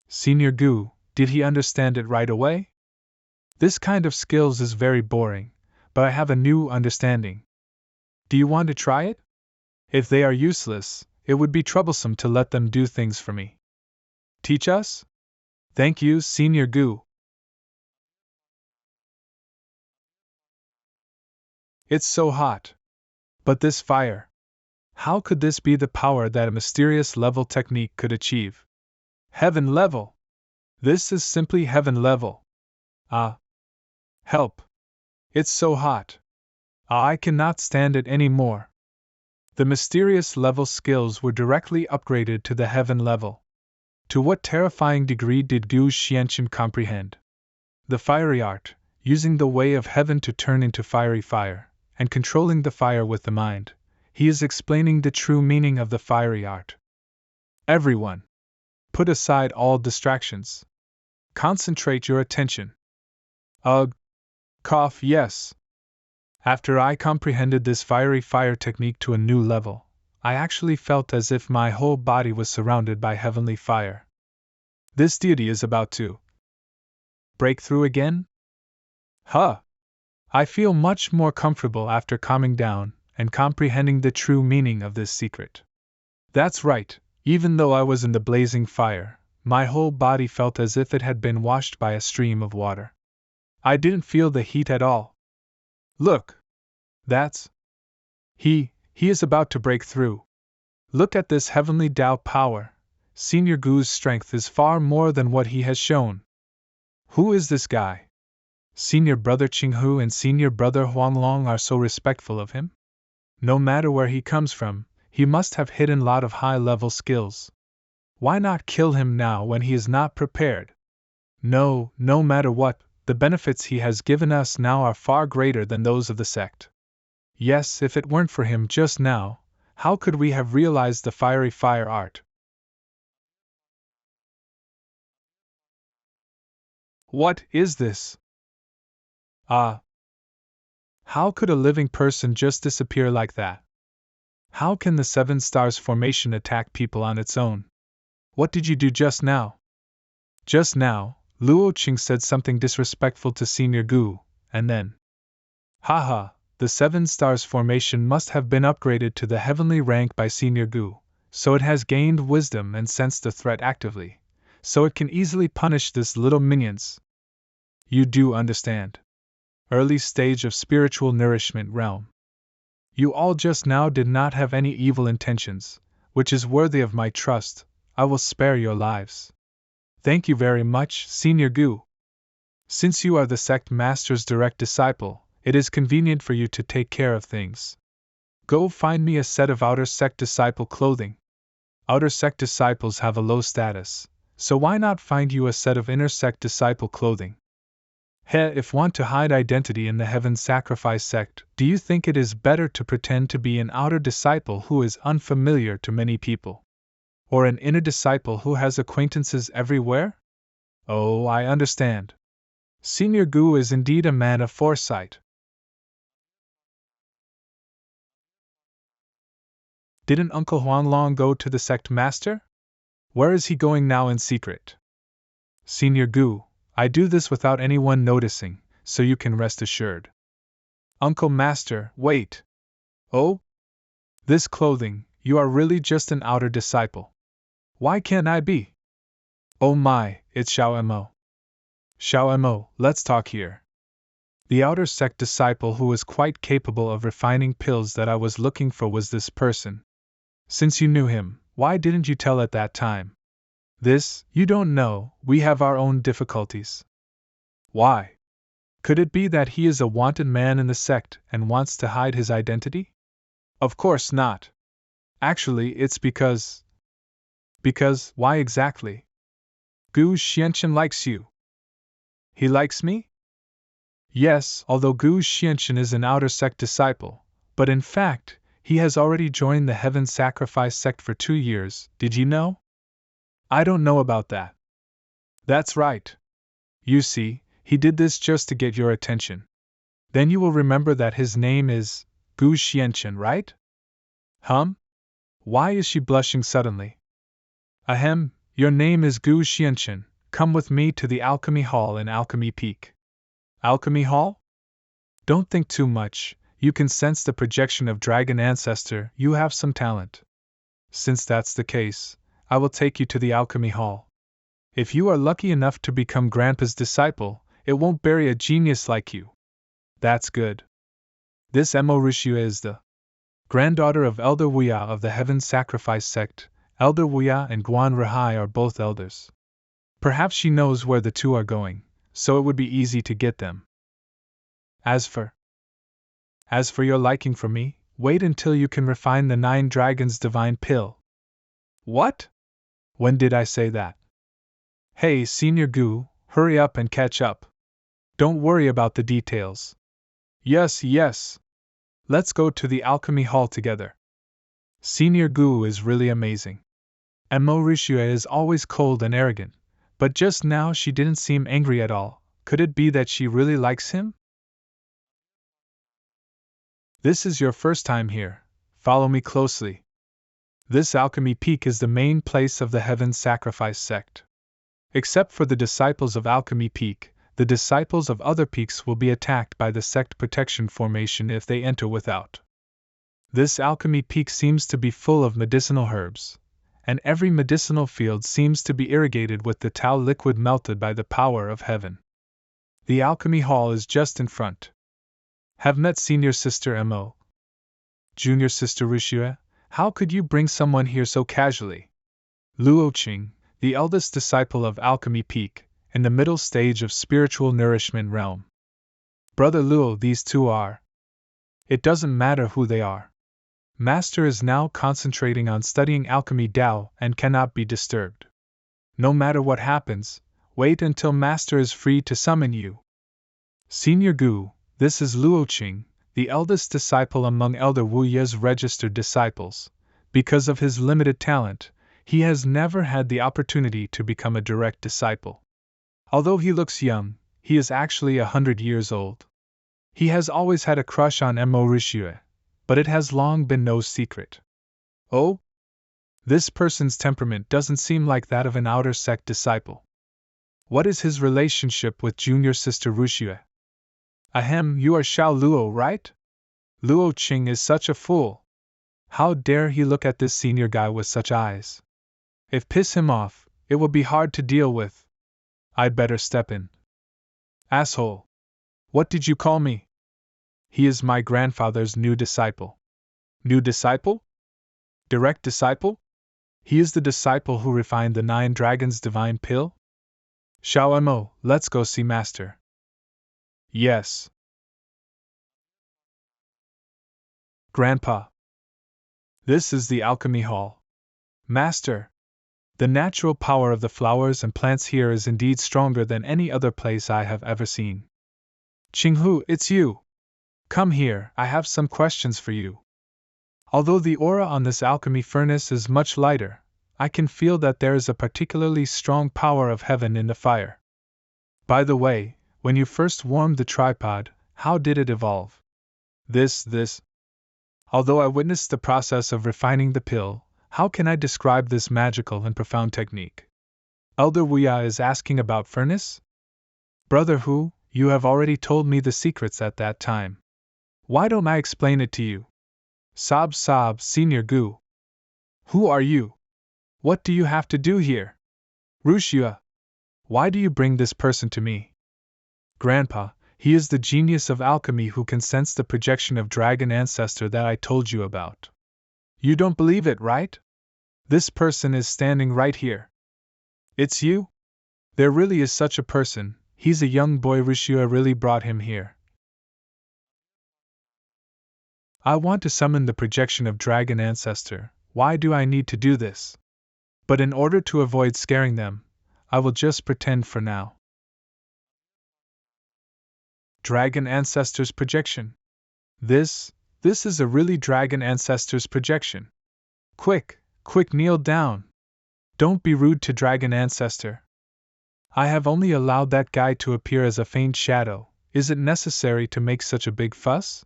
Senior Gu, did he understand it right away? This kind of skills is very boring, but I have a new understanding. Do you want to try it? If they are useless, it would be troublesome to let them do things for me. Teach us? Thank you, Senior Gu. It's so hot. But this fire. How could this be the power that a mysterious level technique could achieve? Heaven level! This is simply heaven level. Ah! Help! It's so hot. Ah, I cannot stand it any more. The mysterious level skills were directly upgraded to the heaven level. To what terrifying degree did Gu Xianchen comprehend? The fiery art, using the way of heaven to turn into fiery fire, and controlling the fire with the mind, he is explaining the true meaning of the fiery art. Everyone, put aside all distractions. Concentrate your attention. Ugh. Cough, yes. After I comprehended this fiery fire technique to a new level, I actually felt as if my whole body was surrounded by heavenly fire. This deity is about to break through again? Huh! I feel much more comfortable after calming down and comprehending the true meaning of this secret. That's right, even though I was in the blazing fire, my whole body felt as if it had been washed by a stream of water. I didn't feel the heat at all. Look! That's... He is about to break through. Look at this heavenly Tao power. Senior Gu's strength is far more than what he has shown. Who is this guy? Senior Brother Qinghu and Senior Brother Huanglong are so respectful of him? No matter where he comes from, he must have hidden a lot of high-level skills. Why not kill him now when he is not prepared? No matter what, the benefits he has given us now are far greater than those of the sect. Yes, if it weren't for him just now, how could we have realized the fiery fire art? What is this? Ah! How could a living person just disappear like that? How can the 7 stars formation attack people on its own? What did you do just now? Just now, Luo Qing said something disrespectful to Senior Gu, and then... Haha, the 7 stars formation must have been upgraded to the heavenly rank by Senior Gu, so it has gained wisdom and sensed the threat actively, so it can easily punish this little minions. You do understand. Early stage of spiritual nourishment realm. You all just now did not have any evil intentions, which is worthy of my trust. I will spare your lives. Thank you very much, Senior Gu. Since you are the sect master's direct disciple, it is convenient for you to take care of things. Go find me a set of outer sect disciple clothing. Outer sect disciples have a low status, so why not find you a set of inner sect disciple clothing? If want to hide identity in the Heaven Sacrifice sect, do you think it is better to pretend to be an outer disciple who is unfamiliar to many people? Or an inner disciple who has acquaintances everywhere? Oh, I understand. Senior Gu is indeed a man of foresight. Didn't Uncle Huanglong go to the sect master? Where is he going now in secret? Senior Gu, I do this without anyone noticing, so you can rest assured. Uncle Master, wait. Oh? This clothing, you are really just an outer disciple. Why can't I be? Oh my, it's Xiaoyao. Xiaoyao, let's talk here. The outer sect disciple who was quite capable of refining pills that I was looking for was this person. Since you knew him, why didn't you tell at that time? This, you don't know, we have our own difficulties. Why? Could it be that he is a wanted man in the sect and wants to hide his identity? Of course not. Actually, it's because. Because, why exactly? Gu Xianchen likes you. He likes me? Yes, although Gu Xianchen is an outer sect disciple, but in fact, he has already joined the Heaven Sacrifice sect for 2 years, did you know? I don't know about that. That's right. You see, he did this just to get your attention. Then you will remember that his name is Gu Xianchen, right? Why is she blushing suddenly? Ahem, your name is Gu Xianchen. Come with me to the Alchemy Hall in Alchemy Peak. Alchemy Hall? Don't think too much, you can sense the projection of dragon ancestor, you have some talent. Since that's the case, I will take you to the Alchemy Hall. If you are lucky enough to become Grandpa's disciple, it won't bury a genius like you. That's good. This Mo Rishue is the granddaughter of Elder Wuya of the Heaven Sacrifice sect. Elder Wuya and Guan Rihai are both elders. Perhaps she knows where the two are going, so it would be easy to get them. As for your liking for me, wait until you can refine the 9 dragons divine pill. What? When did I say that? Hey, Senior Gu, hurry up and catch up. Don't worry about the details. Yes. Let's go to the Alchemy Hall together. Senior Gu is really amazing. Mo Rishue is always cold and arrogant, but just now she didn't seem angry at all. Could it be that she really likes him? This is your first time here. Follow me closely. This Alchemy Peak is the main place of the Heaven Sacrifice sect. Except for the disciples of Alchemy Peak, the disciples of other peaks will be attacked by the sect protection formation if they enter without. This Alchemy Peak seems to be full of medicinal herbs, and every medicinal field seems to be irrigated with the Tao liquid melted by the power of heaven. The Alchemy Hall is just in front. Have met Senior Sister Mo. Junior Sister Rishue, how could you bring someone here so casually? Luo Qing, the eldest disciple of Alchemy Peak, in the middle stage of spiritual nourishment realm. Brother Luo, these two are. It doesn't matter who they are. Master is now concentrating on studying Alchemy Dao and cannot be disturbed. No matter what happens, wait until Master is free to summon you. Senior Gu, this is Luo Qing, the eldest disciple among Elder Wu Ye's registered disciples. Because of his limited talent, he has never had the opportunity to become a direct disciple. Although he looks young, he is actually 100 years old. He has always had a crush on Mo Rishue, but it has long been no secret. Oh? This person's temperament doesn't seem like that of an outer sect disciple. What is his relationship with Junior Sister Rishue? Ahem, you are Xiao Luo, right? Luo Qing is such a fool. How dare he look at this senior guy with such eyes? If piss him off, it will be hard to deal with. I'd better step in. Asshole. What did you call me? He is my grandfather's new disciple. New disciple? Direct disciple? He is the disciple who refined the 9 dragons divine pill? Xiaoyao, let's go see Master. Yes. Grandpa. This is the Alchemy Hall. Master. The natural power of the flowers and plants here is indeed stronger than any other place I have ever seen. Qinghu, it's you. Come here, I have some questions for you. Although the aura on this alchemy furnace is much lighter, I can feel that there is a particularly strong power of heaven in the fire. By the way, when you first warmed the tripod, how did it evolve? This. Although I witnessed the process of refining the pill, how can I describe this magical and profound technique? Elder Wuya is asking about furnace? Brother Hu, you have already told me the secrets at that time. Why don't I explain it to you? Sob, Senior Gu. Who are you? What do you have to do here? Rushua. Why do you bring this person to me? Grandpa, he is the genius of alchemy who can sense the projection of dragon ancestor that I told you about. You don't believe it, right? This person is standing right here. It's you? There really is such a person. He's a young boy. Rushua really brought him here. I want to summon the projection of dragon ancestor. Why do I need to do this? But in order to avoid scaring them, I will just pretend for now. Dragon ancestor's projection. This is a really dragon ancestor's projection. Quick, kneel down. Don't be rude to dragon ancestor. I have only allowed that guy to appear as a faint shadow. Is it necessary to make such a big fuss?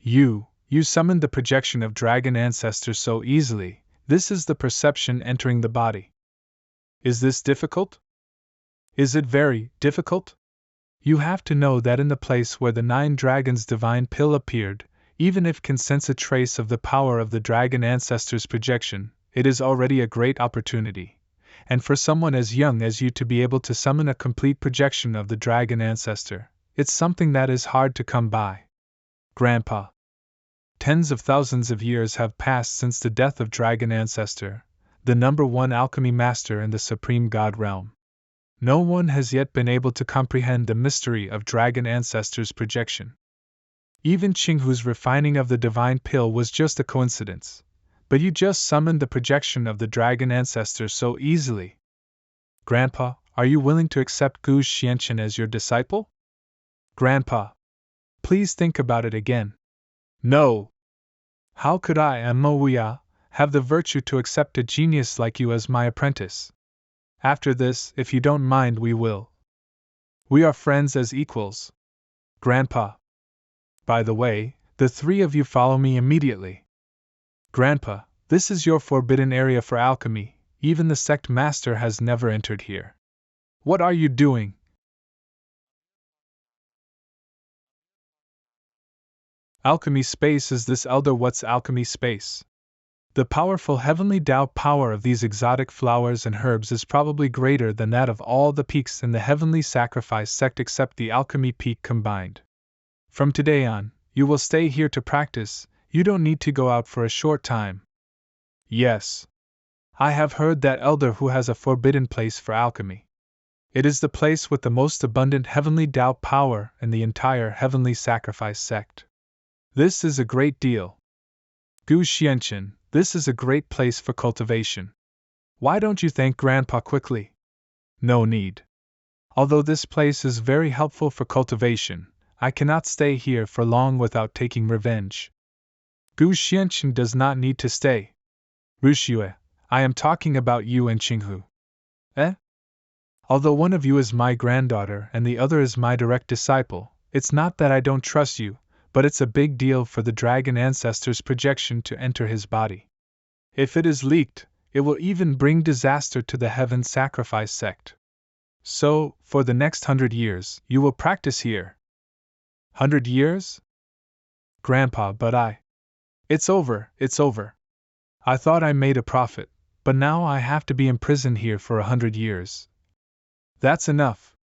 You summoned the projection of dragon ancestor so easily. This is the perception entering the body. Is this difficult? Is it very difficult? You have to know that in the place where the 9 dragons' divine pill appeared, even if can sense a trace of the power of the dragon ancestor's projection, it is already a great opportunity. And for someone as young as you to be able to summon a complete projection of the dragon ancestor, it's something that is hard to come by. Grandpa. Tens of thousands of years have passed since the death of dragon ancestor, the #1 alchemy master in the supreme god realm. No one has yet been able to comprehend the mystery of dragon ancestor's projection. Even Qinghu's refining of the divine pill was just a coincidence. But you just summoned the projection of the dragon ancestor so easily. Grandpa, are you willing to accept Gu Xianchen as your disciple? Grandpa. Please think about it again. No. How could I, Moya, have the virtue to accept a genius like you as my apprentice? After this, if you don't mind, we will. We are friends as equals. Grandpa. By the way, the 3 of you follow me immediately. Grandpa, this is your forbidden area for alchemy. Even the sect master has never entered here. What are you doing? Alchemy space is this elder. What's alchemy space? The powerful heavenly Tao power of these exotic flowers and herbs is probably greater than that of all the peaks in the heavenly sacrifice sect except the alchemy peak combined. From today on, you will stay here to practice. You don't need to go out for a short time. Yes. I have heard that elder who has a forbidden place for alchemy. It is the place with the most abundant heavenly Tao power in the entire heavenly sacrifice sect. This is a great deal. Gu Xianchen, this is a great place for cultivation. Why don't you thank Grandpa quickly? No need. Although this place is very helpful for cultivation, I cannot stay here for long without taking revenge. Gu Xianchen does not need to stay. Rushue, I am talking about you and Qinghu. Eh? Although one of you is my granddaughter and the other is my direct disciple, it's not that I don't trust you, but it's a big deal for the dragon ancestor's projection to enter his body. If it is leaked, it will even bring disaster to the heaven sacrifice sect. So, for the next 100 years, you will practice here. 100 years? Grandpa, but It's over. I thought I made a profit, but now I have to be imprisoned here for 100 years. That's enough.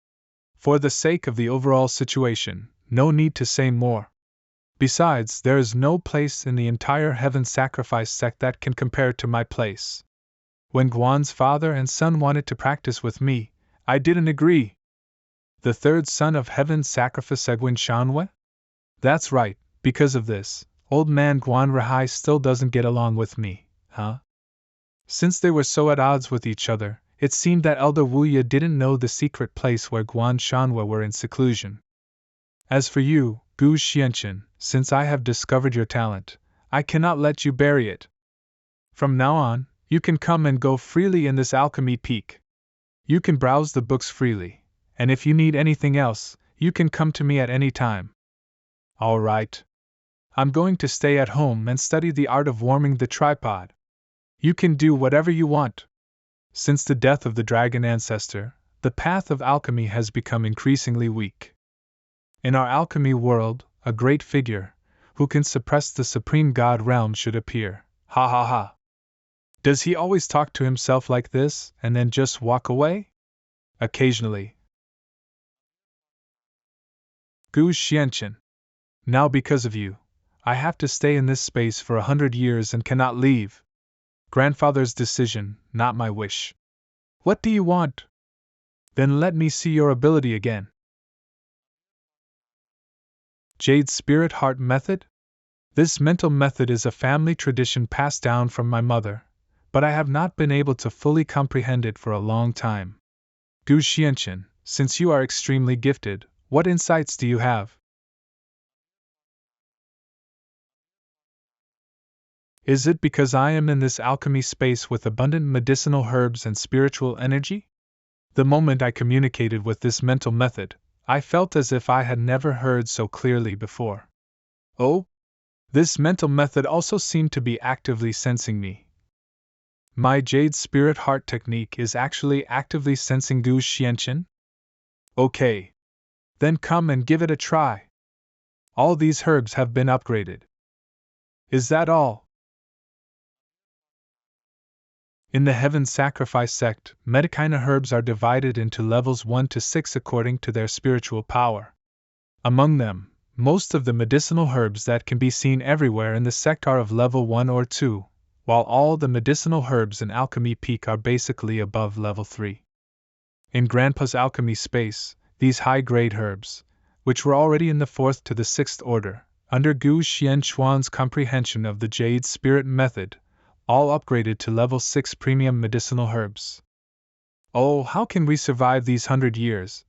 For the sake of the overall situation, no need to say more. Besides, there is no place in the entire heaven sacrifice sect that can compare to my place. When Guan's father and son wanted to practice with me, I didn't agree. The 3rd son of heaven sacrifice Seguin Shanwe? That's right, because of this, old man Guan Rahai still doesn't get along with me, huh? Since they were so at odds with each other, it seemed that Elder Wuya didn't know the secret place where Guan Shanwe were in seclusion. As for you, Gu Xianchen, since I have discovered your talent, I cannot let you bury it. From now on, you can come and go freely in this alchemy peak. You can browse the books freely, and if you need anything else, you can come to me at any time. All right. I'm going to stay at home and study the art of warming the tripod. You can do whatever you want. Since the death of the dragon ancestor, the path of alchemy has become increasingly weak. In our alchemy world, a great figure, who can suppress the supreme god realm should appear. Ha ha ha. Does he always talk to himself like this, and then just walk away? Occasionally. Gu Xianchen. Now because of you, I have to stay in this space for 100 years and cannot leave. Grandfather's decision, not my wish. What do you want? Then let me see your ability again. Jade Spirit Heart Method? This mental method is a family tradition passed down from my mother, but I have not been able to fully comprehend it for a long time. Gu Xianchen, since you are extremely gifted, what insights do you have? Is it because I am in this alchemy space with abundant medicinal herbs and spiritual energy? The moment I communicated with this mental method, I felt as if I had never heard so clearly before. Oh? This mental method also seemed to be actively sensing me. My Jade Spirit Heart technique is actually actively sensing Gu Xianchen? Okay. Then come and give it a try. All these herbs have been upgraded. Is that all? In the Heaven Sacrifice sect, Medicina herbs are divided into levels 1 to 6 according to their spiritual power. Among them, most of the medicinal herbs that can be seen everywhere in the sect are of level 1 or 2, while all the medicinal herbs in Alchemy Peak are basically above level 3. In Grandpa's alchemy space, these high-grade herbs, which were already in the 4th to the 6th order, under Gu Xianchuan's comprehension of the Jade Spirit method, all upgraded to level 6 premium medicinal herbs. Oh, how can we survive these 100 years?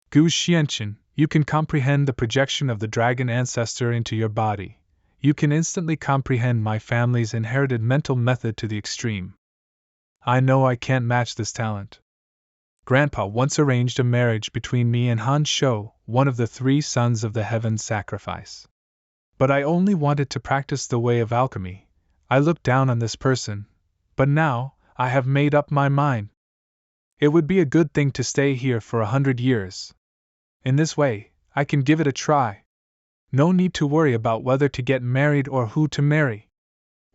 Gu Xianchen, you can comprehend the projection of the dragon ancestor into your body. You can instantly comprehend my family's inherited mental method to the extreme. I know I can't match this talent. Grandpa once arranged a marriage between me and Han Shou, one of the 3 sons of the Heaven Sacrifice. But I only wanted to practice the way of alchemy. I looked down on this person, but now, I have made up my mind. It would be a good thing to stay here for 100 years. In this way, I can give it a try. No need to worry about whether to get married or who to marry.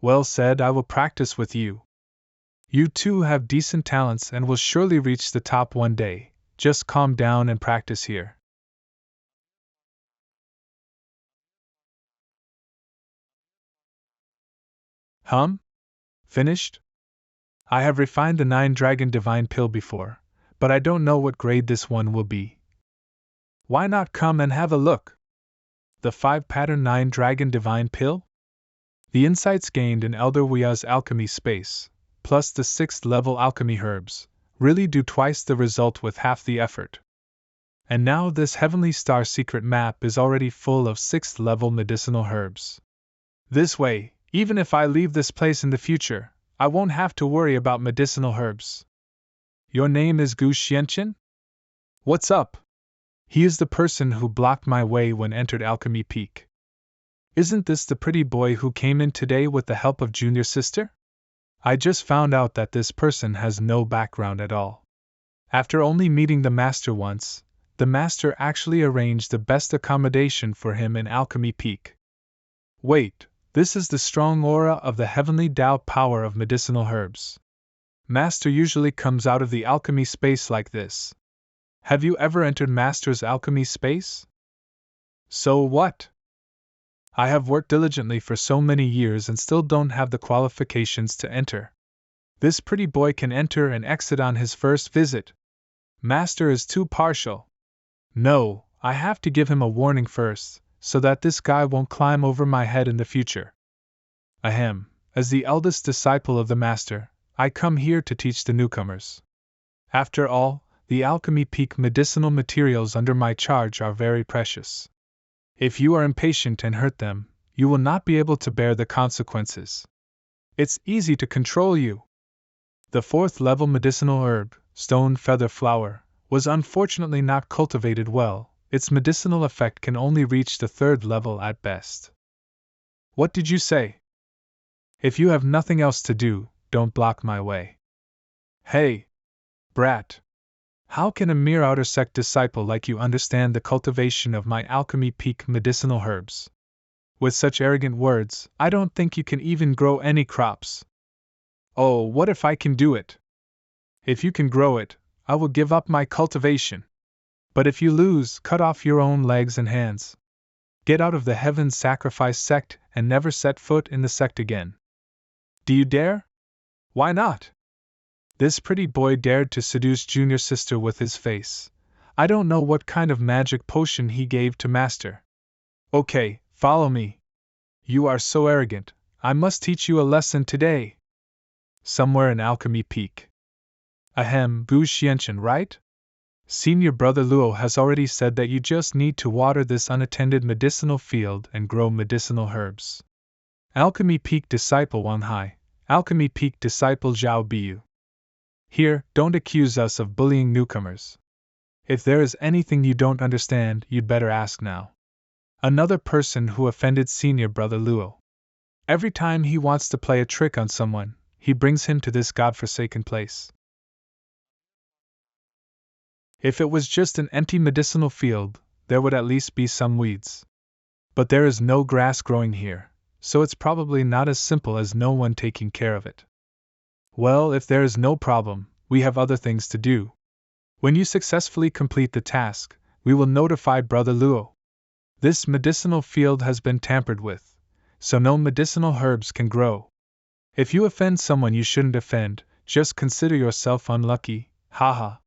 Well said, I will practice with you. You too have decent talents and will surely reach the top one day. Just calm down and practice here. Finished? I have refined the 9-dragon divine pill before, but I don't know what grade this one will be. Why not come and have a look? The 5-pattern 9-dragon divine pill? The insights gained in Elder Wuya's alchemy space, plus the 6th level alchemy herbs, really do twice the result with half the effort. And now this Heavenly Star secret map is already full of 6th level medicinal herbs. This way, even if I leave this place in the future, I won't have to worry about medicinal herbs. Your name is Gu Xianchen? What's up? He is the person who blocked my way when entered Alchemy Peak. Isn't this the pretty boy who came in today with the help of Junior Sister? I just found out that this person has no background at all. After only meeting the Master once, the Master actually arranged the best accommodation for him in Alchemy Peak. Wait. This is the strong aura of the heavenly Tao power of medicinal herbs. Master usually comes out of the alchemy space like this. Have you ever entered Master's alchemy space? So what? I have worked diligently for so many years and still don't have the qualifications to enter. This pretty boy can enter and exit on his first visit. Master is too partial. No, I have to give him a warning first, so that this guy won't climb over my head in the future. Ahem, as the eldest disciple of the Master, I come here to teach the newcomers. After all, the Alchemy Peak medicinal materials under my charge are very precious. If you are impatient and hurt them, you will not be able to bear the consequences. It's easy to control you. The 4th level medicinal herb, stone feather flower, was unfortunately not cultivated well. Its medicinal effect can only reach the 3rd level at best. What did you say? If you have nothing else to do, don't block my way. Hey! Brat! How can a mere outer sect disciple like you understand the cultivation of my alchemy peak medicinal herbs? With such arrogant words, I don't think you can even grow any crops. Oh, what if I can do it? If you can grow it, I will give up my cultivation. But if you lose, cut off your own legs and hands. Get out of the heaven sacrifice sect and never set foot in the sect again. Do you dare? Why not? This pretty boy dared to seduce junior sister with his face. I don't know what kind of magic potion he gave to master. Okay, follow me. You are so arrogant, I must teach you a lesson today. Somewhere in Alchemy Peak. Ahem, Gu Xianchen, right? Senior Brother Luo has already said that you just need to water this unattended medicinal field and grow medicinal herbs. Alchemy Peak Disciple Wan Hai, Alchemy Peak Disciple Zhao Biu. Here, don't accuse us of bullying newcomers. If there is anything you don't understand, you'd better ask now. Another person who offended Senior Brother Luo. Every time he wants to play a trick on someone, he brings him to this godforsaken place. If it was just an empty medicinal field, there would at least be some weeds. But there is no grass growing here, so it's probably not as simple as no one taking care of it. Well, if there is no problem, we have other things to do. When you successfully complete the task, we will notify Brother Luo. This medicinal field has been tampered with, so no medicinal herbs can grow. If you offend someone you shouldn't offend, just consider yourself unlucky, haha.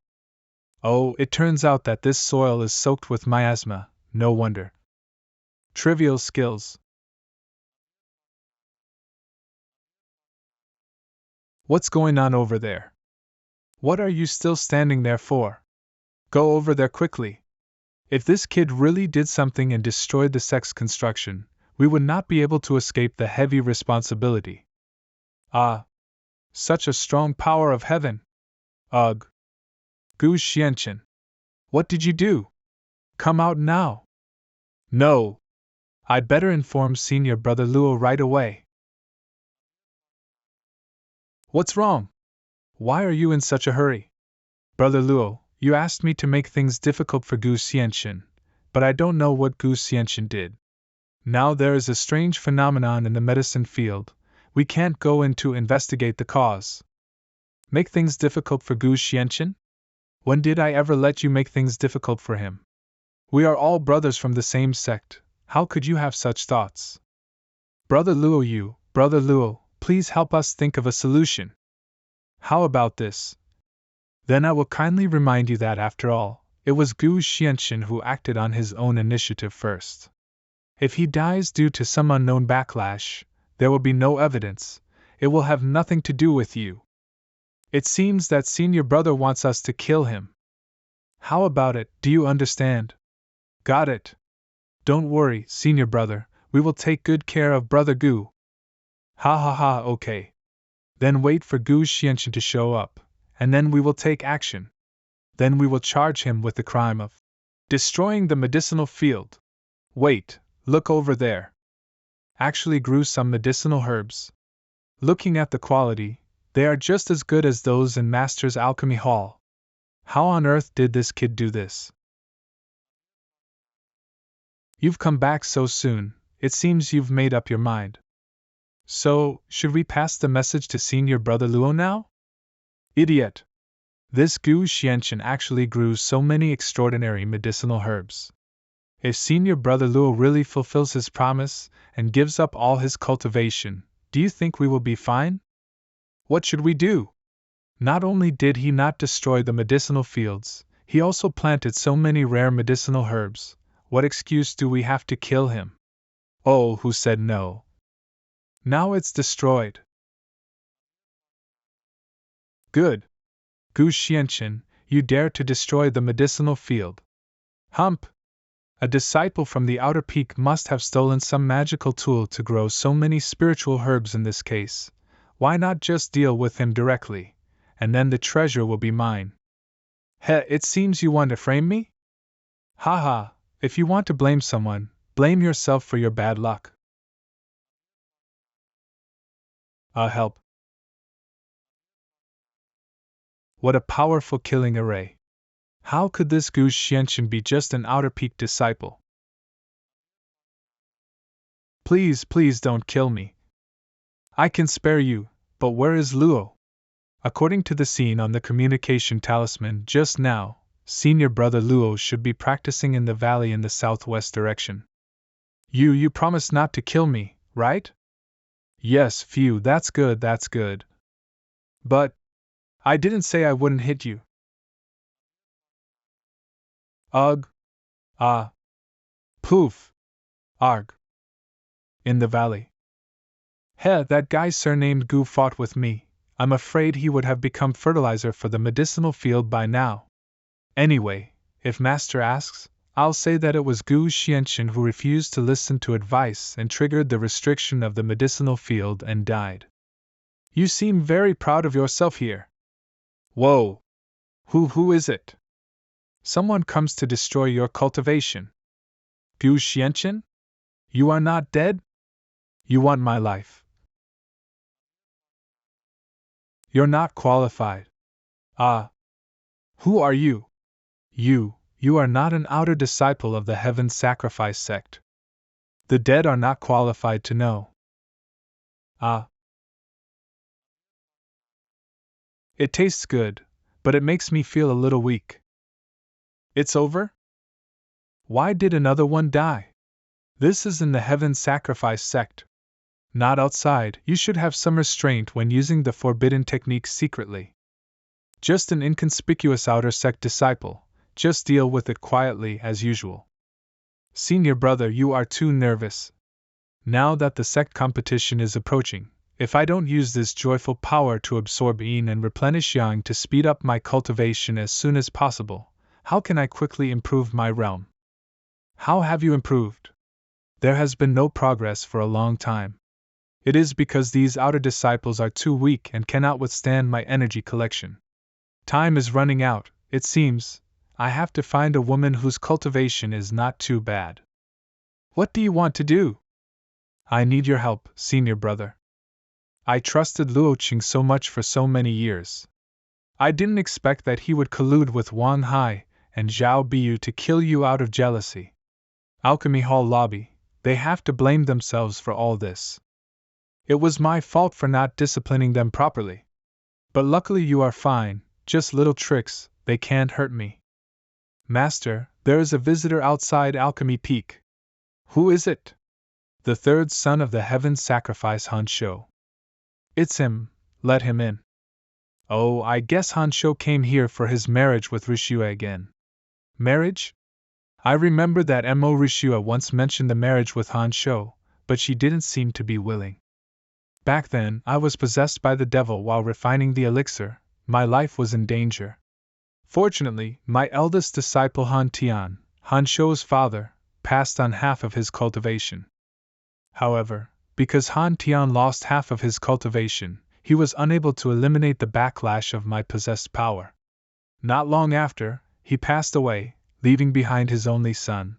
Oh, it turns out that this soil is soaked with miasma, no wonder. Trivial skills. What's going on over there? What are you still standing there for? Go over there quickly. If this kid really did something and destroyed the sect's construction, we would not be able to escape the heavy responsibility. Ah! Such a strong power of heaven! Ugh! Gu Xianchen. What did you do? Come out now! No! I'd better inform Senior Brother Luo right away. What's wrong? Why are you in such a hurry? Brother Luo, you asked me to make things difficult for Gu Xianchen, but I don't know what Gu Xianchen did. Now there is a strange phenomenon in the medicine field. We can't go in to investigate the cause. Make things difficult for Gu Xianchen? When did I ever let you make things difficult for him? We are all brothers from the same sect. How could you have such thoughts? Brother Luo, please help us think of a solution. How about this? Then I will kindly remind you that after all, it was Gu Xianchen who acted on his own initiative first. If he dies due to some unknown backlash, there will be no evidence. It will have nothing to do with you. It seems that Senior Brother wants us to kill him. How about it, do you understand? Got it. Don't worry, Senior Brother, we will take good care of Brother Gu. Ha ha ha, okay. Then wait for Gu Xianchen to show up, and then we will take action. Then we will charge him with the crime of destroying the medicinal field. Wait, look over there. Actually grew some medicinal herbs. Looking at the quality, they are just as good as those in Master's Alchemy Hall. How on earth did this kid do this? You've come back so soon, it seems you've made up your mind. So, should we pass the message to Senior Brother Luo now? Idiot! This Gu Xianchen actually grew so many extraordinary medicinal herbs. If Senior Brother Luo really fulfills his promise and gives up all his cultivation, do you think we will be fine? What should we do? Not only did he not destroy the medicinal fields, he also planted so many rare medicinal herbs. What excuse do we have to kill him? Oh, who said no? Now it's destroyed. Good. Gu Xianchen, you dare to destroy the medicinal field. Hump! A disciple from the outer peak must have stolen some magical tool to grow so many spiritual herbs in this case. Why not just deal with him directly, and then the treasure will be mine? Heh, it seems you want to frame me? Ha, if you want to blame someone, blame yourself for your bad luck. Help. What a powerful killing array. How could this Gu Xianchen be just an outer peak disciple? Please, please don't kill me. I can spare you, but where is Luo? According to the scene on the communication talisman just now, senior brother Luo should be practicing in the valley in the southwest direction. You promised not to kill me, right? Yes, phew, that's good, that's good. But I didn't say I wouldn't hit you. Ugh. Ah. Poof. Arg. In the valley. Heh, that guy surnamed Gu fought with me. I'm afraid he would have become fertilizer for the medicinal field by now. Anyway, if Master asks, I'll say that it was Gu Xianchen who refused to listen to advice and triggered the restriction of the medicinal field and died. You seem very proud of yourself here. Whoa! Who is it? Someone comes to destroy your cultivation. Gu Xianchen? You are not dead? You want my life. You're not qualified. Ah. Who are you? You are not an outer disciple of the Heaven Sacrifice sect. The dead are not qualified to know. Ah. It tastes good, but it makes me feel a little weak. It's over? Why did another one die? This is in the Heaven Sacrifice sect. Not outside. You should have some restraint when using the forbidden technique secretly. Just an inconspicuous outer sect disciple. Just deal with it quietly as usual. Senior brother, you are too nervous. Now that the sect competition is approaching, if I don't use this joyful power to absorb yin and replenish yang to speed up my cultivation as soon as possible, how can I quickly improve my realm? How have you improved? There has been no progress for a long time. It is because these outer disciples are too weak and cannot withstand my energy collection. Time is running out, it seems. I have to find a woman whose cultivation is not too bad. What do you want to do? I need your help, senior brother. I trusted Luo Qing so much for so many years. I didn't expect that he would collude with Wang Hai and Zhao Biyu to kill you out of jealousy. Alchemy Hall lobby, they have to blame themselves for all this. It was my fault for not disciplining them properly. But luckily you are fine, just little tricks, they can't hurt me. Master, there is a visitor outside Alchemy Peak. Who is it? The third son of the Heaven Sacrifice Han Shou. It's him, let him in. Oh, I guess Han Shou came here for his marriage with Rishua again. Marriage? I remember that Mo Rishua once mentioned the marriage with Han Shou, but she didn't seem to be willing. Back then, I was possessed by the devil while refining the elixir, my life was in danger. Fortunately, my eldest disciple Han Tian, Han Shou's father, passed on half of his cultivation. However, because Han Tian lost half of his cultivation, he was unable to eliminate the backlash of my possessed power. Not long after, he passed away, leaving behind his only son.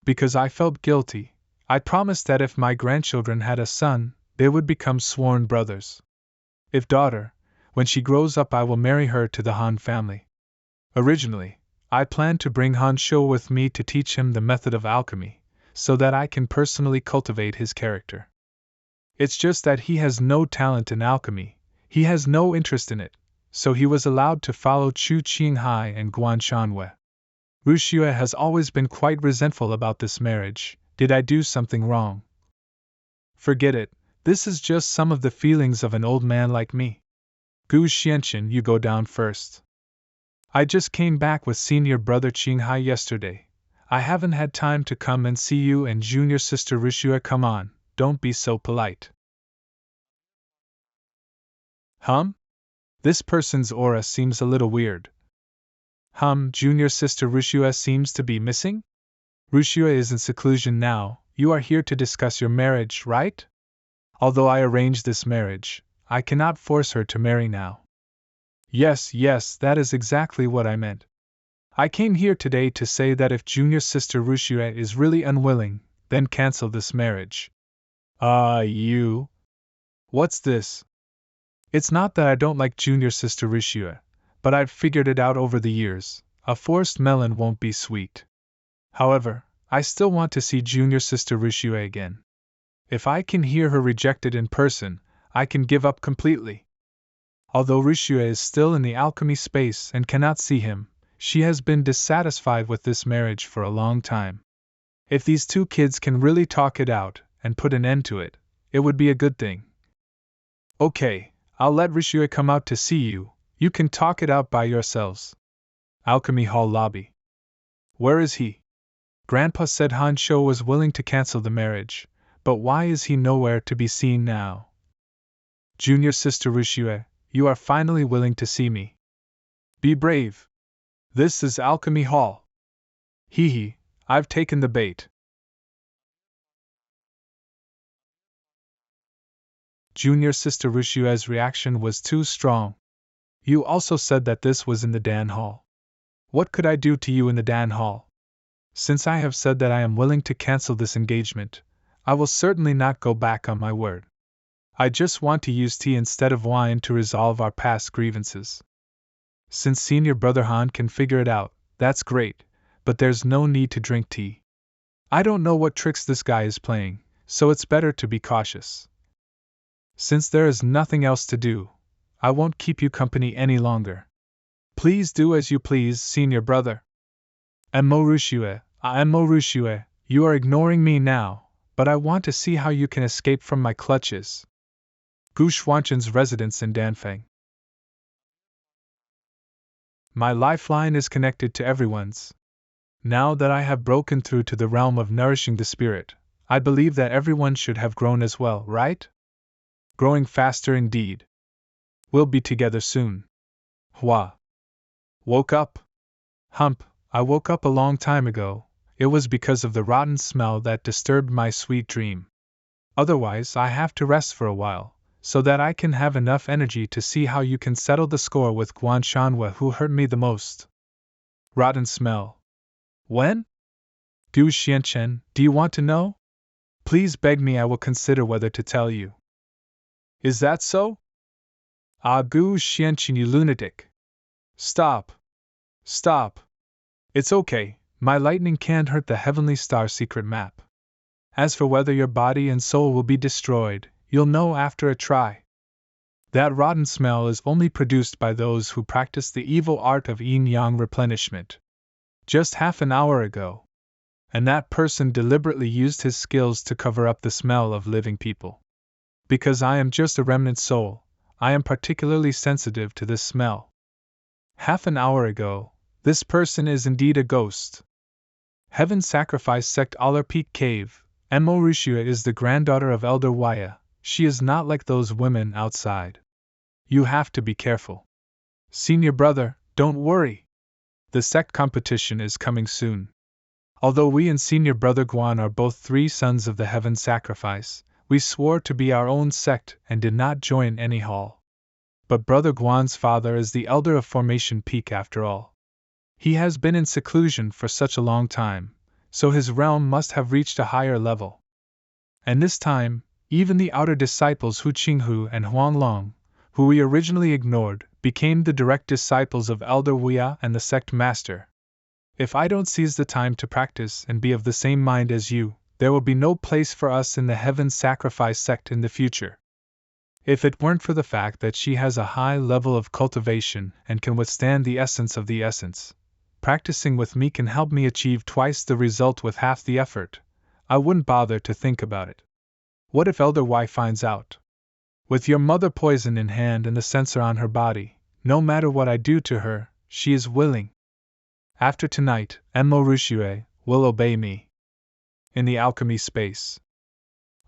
Because I felt guilty, I promised that if my grandchildren had a son, they would become sworn brothers. If daughter, when she grows up I will marry her to the Han family. Originally, I planned to bring Han Shou with me to teach him the method of alchemy, so that I can personally cultivate his character. It's just that he has no talent in alchemy, he has no interest in it, so he was allowed to follow Chu Qinghai and Guan Shanwei. Rushua has always been quite resentful about this marriage. Did I do something wrong? Forget it, this is just some of the feelings of an old man like me. Gu Xianchen, you go down first. I just came back with senior brother Qinghai yesterday. I haven't had time to come and see you and junior sister Rishua. Come on, don't be so polite. This person's aura seems a little weird. Junior sister Rishua seems to be missing? Rishua is in seclusion now. You are here to discuss your marriage, right? Although I arranged this marriage, I cannot force her to marry now. Yes, that is exactly what I meant. I came here today to say that if junior sister Rishua is really unwilling, then cancel this marriage. You? What's this? It's not that I don't like junior sister Rishua, but I've figured it out over the years. A forced melon won't be sweet. However, I still want to see junior sister Rushue again. If I can hear her rejected in person, I can give up completely. Although Rushue is still in the alchemy space and cannot see him, she has been dissatisfied with this marriage for a long time. If these two kids can really talk it out and put an end to it, it would be a good thing. Okay, I'll let Rushue come out to see you. You can talk it out by yourselves. Alchemy Hall lobby. Where is he? Grandpa said Han Shou was willing to cancel the marriage, but why is he nowhere to be seen now? Junior sister Rushue, you are finally willing to see me. Be brave. This is Alchemy Hall. Hee hee, I've taken the bait. Junior sister Rushue's reaction was too strong. You also said that this was in the Dan Hall. What could I do to you in the Dan Hall? Since I have said that I am willing to cancel this engagement, I will certainly not go back on my word. I just want to use tea instead of wine to resolve our past grievances. Since senior brother Han can figure it out, that's great, but there's no need to drink tea. I don't know what tricks this guy is playing, so it's better to be cautious. Since there is nothing else to do, I won't keep you company any longer. Please do as you please, senior brother. Mo Rushue, you are ignoring me now, but I want to see how you can escape from my clutches. Gu Xuanchen's residence in Danfeng. My lifeline is connected to everyone's. Now that I have broken through to the realm of nourishing the spirit, I believe that everyone should have grown as well, right? Growing faster indeed. We'll be together soon. Hua. Woke up? Hump, I woke up a long time ago. It was because of the rotten smell that disturbed my sweet dream. Otherwise, I have to rest for a while, so that I can have enough energy to see how you can settle the score with Guan Shanhua, who hurt me the most. Rotten smell. When? Du Xianchen, do you want to know? Please beg me, I will consider whether to tell you. Is that so? Ah, Gu Xianchen, you lunatic. Stop. Stop. It's okay, my lightning can't hurt the Heavenly Star secret map. As for whether your body and soul will be destroyed, you'll know after a try. That rotten smell is only produced by those who practice the evil art of yin-yang replenishment. Just half an hour ago. And that person deliberately used his skills to cover up the smell of living people. Because I am just a remnant soul, I am particularly sensitive to this smell. Half an hour ago, this person is indeed a ghost. Heaven Sacrifice Sect Aller Peak Cave. Mo Rushue is the granddaughter of Elder Waya. She is not like those women outside. You have to be careful. Senior brother, don't worry. The sect competition is coming soon. Although we and senior brother Guan are both 3 sons of the Heaven Sacrifice, we swore to be our own sect and did not join any hall. But brother Guan's father is the elder of Formation Peak after all. He has been in seclusion for such a long time, so his realm must have reached a higher level. And this time, even the outer disciples Hu Qinghu and Huang Long, who we originally ignored, became the direct disciples of Elder Wuya and the sect master. If I don't seize the time to practice and be of the same mind as you, there will be no place for us in the Heaven Sacrifice sect in the future. If it weren't for the fact that she has a high level of cultivation and can withstand the essence of the essence, practicing with me can help me achieve twice the result with half the effort, I wouldn't bother to think about it. What if Elder Y finds out? With your mother poison in hand and the sensor on her body, no matter what I do to her, she is willing. After tonight, Mo Rushue will obey me. In the alchemy space.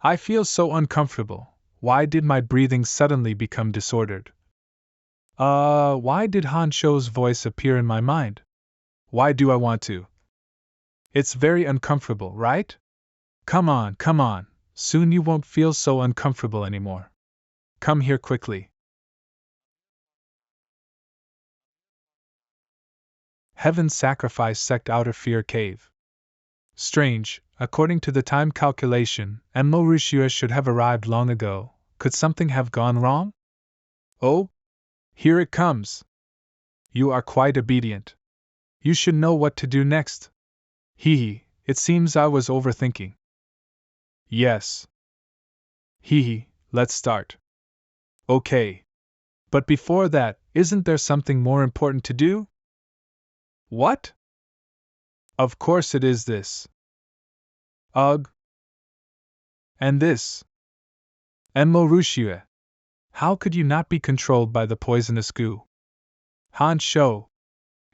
I feel so uncomfortable. Why did my breathing suddenly become disordered? Why did Han Shou's voice appear in my mind? Why do I want to? It's very uncomfortable, right? Come on, soon you won't feel so uncomfortable anymore. Come here quickly. Heaven Sacrifice Sect Outer Fear Cave. Strange, according to the time calculation, Mo Rushue should have arrived long ago. Could something have gone wrong? Oh? Here it comes. You are quite obedient. You should know what to do next. Hee, it seems I was overthinking. Yes. Hee, let's start. Okay. But before that, isn't there something more important to do? What? Of course it is this. Ugh. And this. Enmo Rushue. How could you not be controlled by the poisonous goo? Han Shou.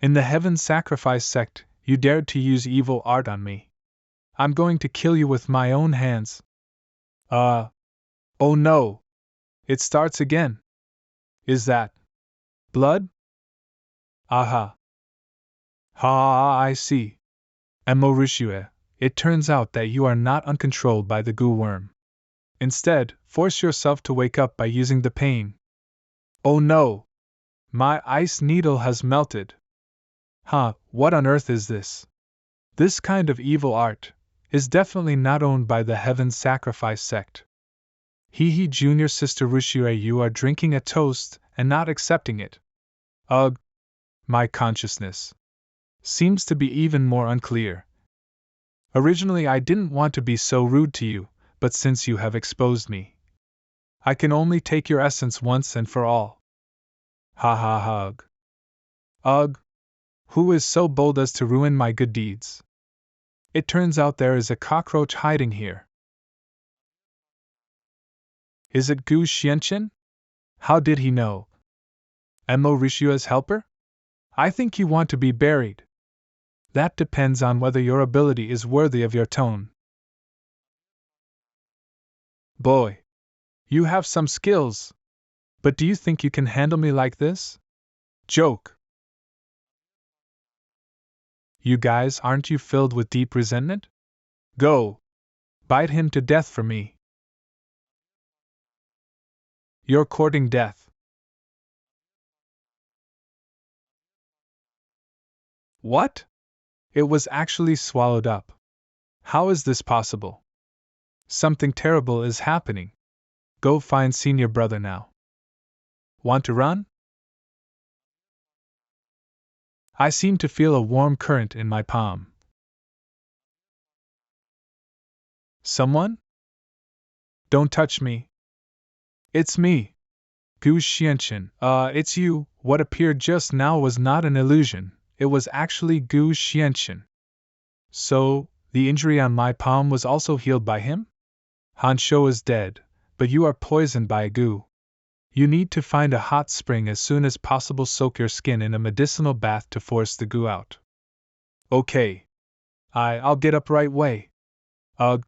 In the Heaven Sacrifice sect, you dared to use evil art on me. I'm going to kill you with my own hands. Oh no. It starts again. Is that blood? Aha. Ha, I see. Enmo Rushue, it turns out that you are not uncontrolled by the goo worm. Instead, force yourself to wake up by using the pain. Oh no! My ice needle has melted. Huh, what on earth is this? This kind of evil art is definitely not owned by the Heaven Sacrifice sect. Hee Junior Sister Rushue, you are drinking a toast and not accepting it. Ugh! My consciousness seems to be even more unclear. Originally I didn't want to be so rude to you, but since you have exposed me, I can only take your essence once and for all. Ha ha ha. Ugh. Ugh. Who is so bold as to ruin my good deeds? It turns out there is a cockroach hiding here. Is it Gu Xianchen? How did he know? Enmo Rishua's helper? I think you want to be buried. That depends on whether your ability is worthy of your tone. Boy, you have some skills. But do you think you can handle me like this? Joke. You guys, aren't you filled with deep resentment? Go. Bite him to death for me. You're courting death. What? It was actually swallowed up. How is this possible? Something terrible is happening. Go find senior brother now. Want to run? I seem to feel a warm current in my palm. Someone? Don't touch me. It's me. Gu Xianchen. It's you. What appeared just now was not an illusion. It was actually Gu Xianchen. So, the injury on my palm was also healed by him? Han Shou is dead, but you are poisoned by a goo. You need to find a hot spring as soon as possible. Soak your skin in a medicinal bath to force the goo out. Okay. I'll get up right way. Ugh.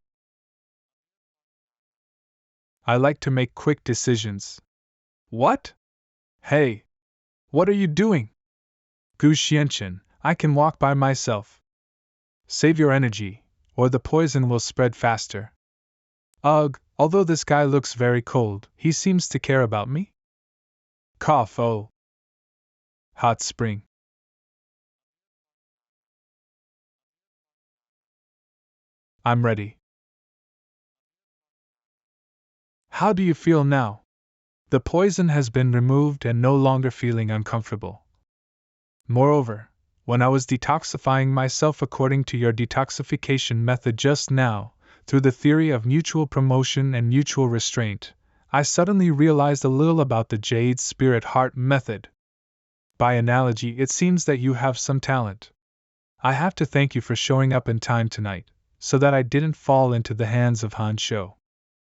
I like to make quick decisions. What? Hey! What are you doing? Gu Xianchen, I can walk by myself. Save your energy, or the poison will spread faster. Ugh, although this guy looks very cold, he seems to care about me? Cough, oh. Hot spring. I'm ready. How do you feel now? The poison has been removed and no longer feeling uncomfortable. Moreover, when I was detoxifying myself according to your detoxification method just now, through the theory of mutual promotion and mutual restraint, I suddenly realized a little about the Jade Spirit Heart method. By analogy, it seems that you have some talent. I have to thank you for showing up in time tonight, so that I didn't fall into the hands of Han Shou.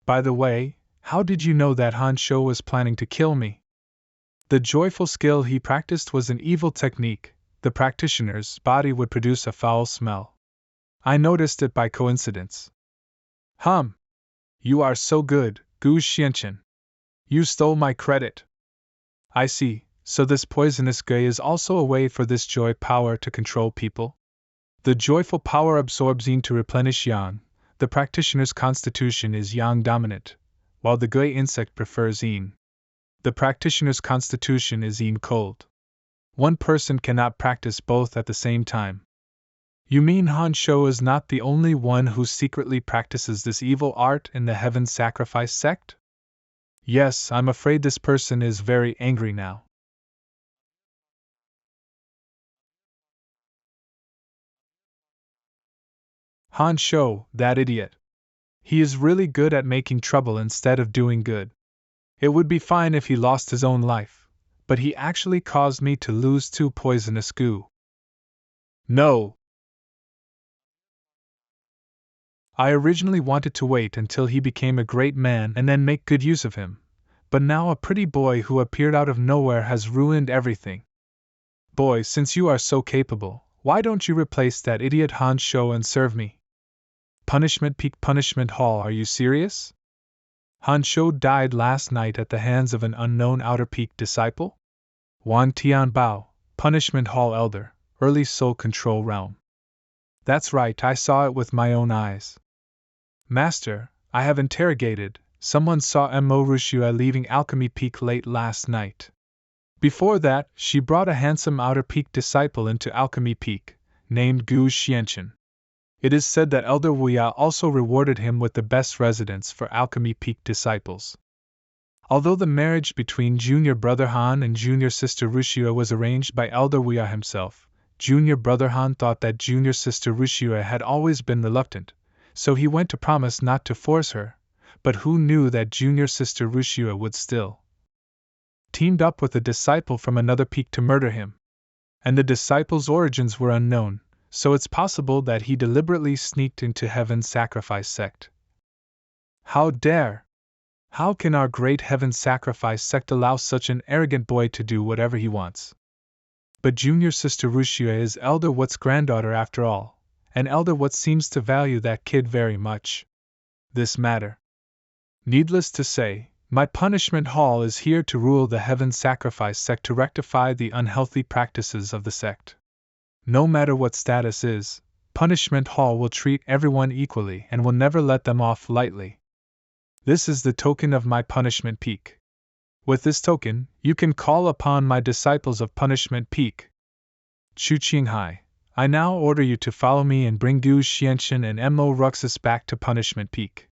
By the way, how did you know that Han Shou was planning to kill me? The joyful skill he practiced was an evil technique. The practitioner's body would produce a foul smell. I noticed it by coincidence. You are so good, Gu Xianchen. You stole my credit. I see, so this poisonous gui is also a way for this joy power to control people? The joyful power absorbs yin to replenish yang. The practitioner's constitution is yang dominant, while the gui insect prefers yin. The practitioner's constitution is yin cold. One person cannot practice both at the same time. You mean Han Shou is not the only one who secretly practices this evil art in the Heaven Sacrifice sect? Yes, I'm afraid this person is very angry now. Han Shou, that idiot. He is really good at making trouble instead of doing good. It would be fine if he lost his own life, but he actually caused me to lose 2 poisonous goo. No! I originally wanted to wait until he became a great man and then make good use of him, but now a pretty boy who appeared out of nowhere has ruined everything. Boy, since you are so capable, why don't you replace that idiot Han Shou and serve me? Punishment Peak Punishment Hall, are you serious? Han Shou died last night at the hands of an unknown Outer Peak disciple? Wan Tian Bao, Punishment Hall Elder, Early Soul Control Realm. That's right, I saw it with my own eyes. Master, I have interrogated, someone saw Mo Rushua leaving Alchemy Peak late last night. Before that, she brought a handsome Outer Peak disciple into Alchemy Peak, named Gu Xianchen. It is said that Elder Wuya also rewarded him with the best residence for Alchemy Peak disciples. Although the marriage between Junior Brother Han and Junior Sister Rushua was arranged by Elder Wuya himself, Junior Brother Han thought that Junior Sister Rushua had always been reluctant, so he went to promise not to force her, but who knew that Junior Sister Rushua would still teamed up with a disciple from another peak to murder him. And the disciple's origins were unknown, so it's possible that he deliberately sneaked into Heaven's Sacrifice sect. How dare! How can our great Heaven's Sacrifice sect allow such an arrogant boy to do whatever he wants? But Junior Sister Rushua is Elder What's granddaughter after all, and Elder What seems to value that kid very much. This matter. Needless to say, my punishment hall is here to rule the Heaven's Sacrifice sect to rectify the unhealthy practices of the sect. No matter what status is, punishment hall will treat everyone equally and will never let them off lightly. This is the token of my punishment peak. With this token, you can call upon my disciples of Punishment Peak. Chu Qinghai, I now order you to follow me and bring Gu Xianchen and Mo Ruxus back to Punishment Peak.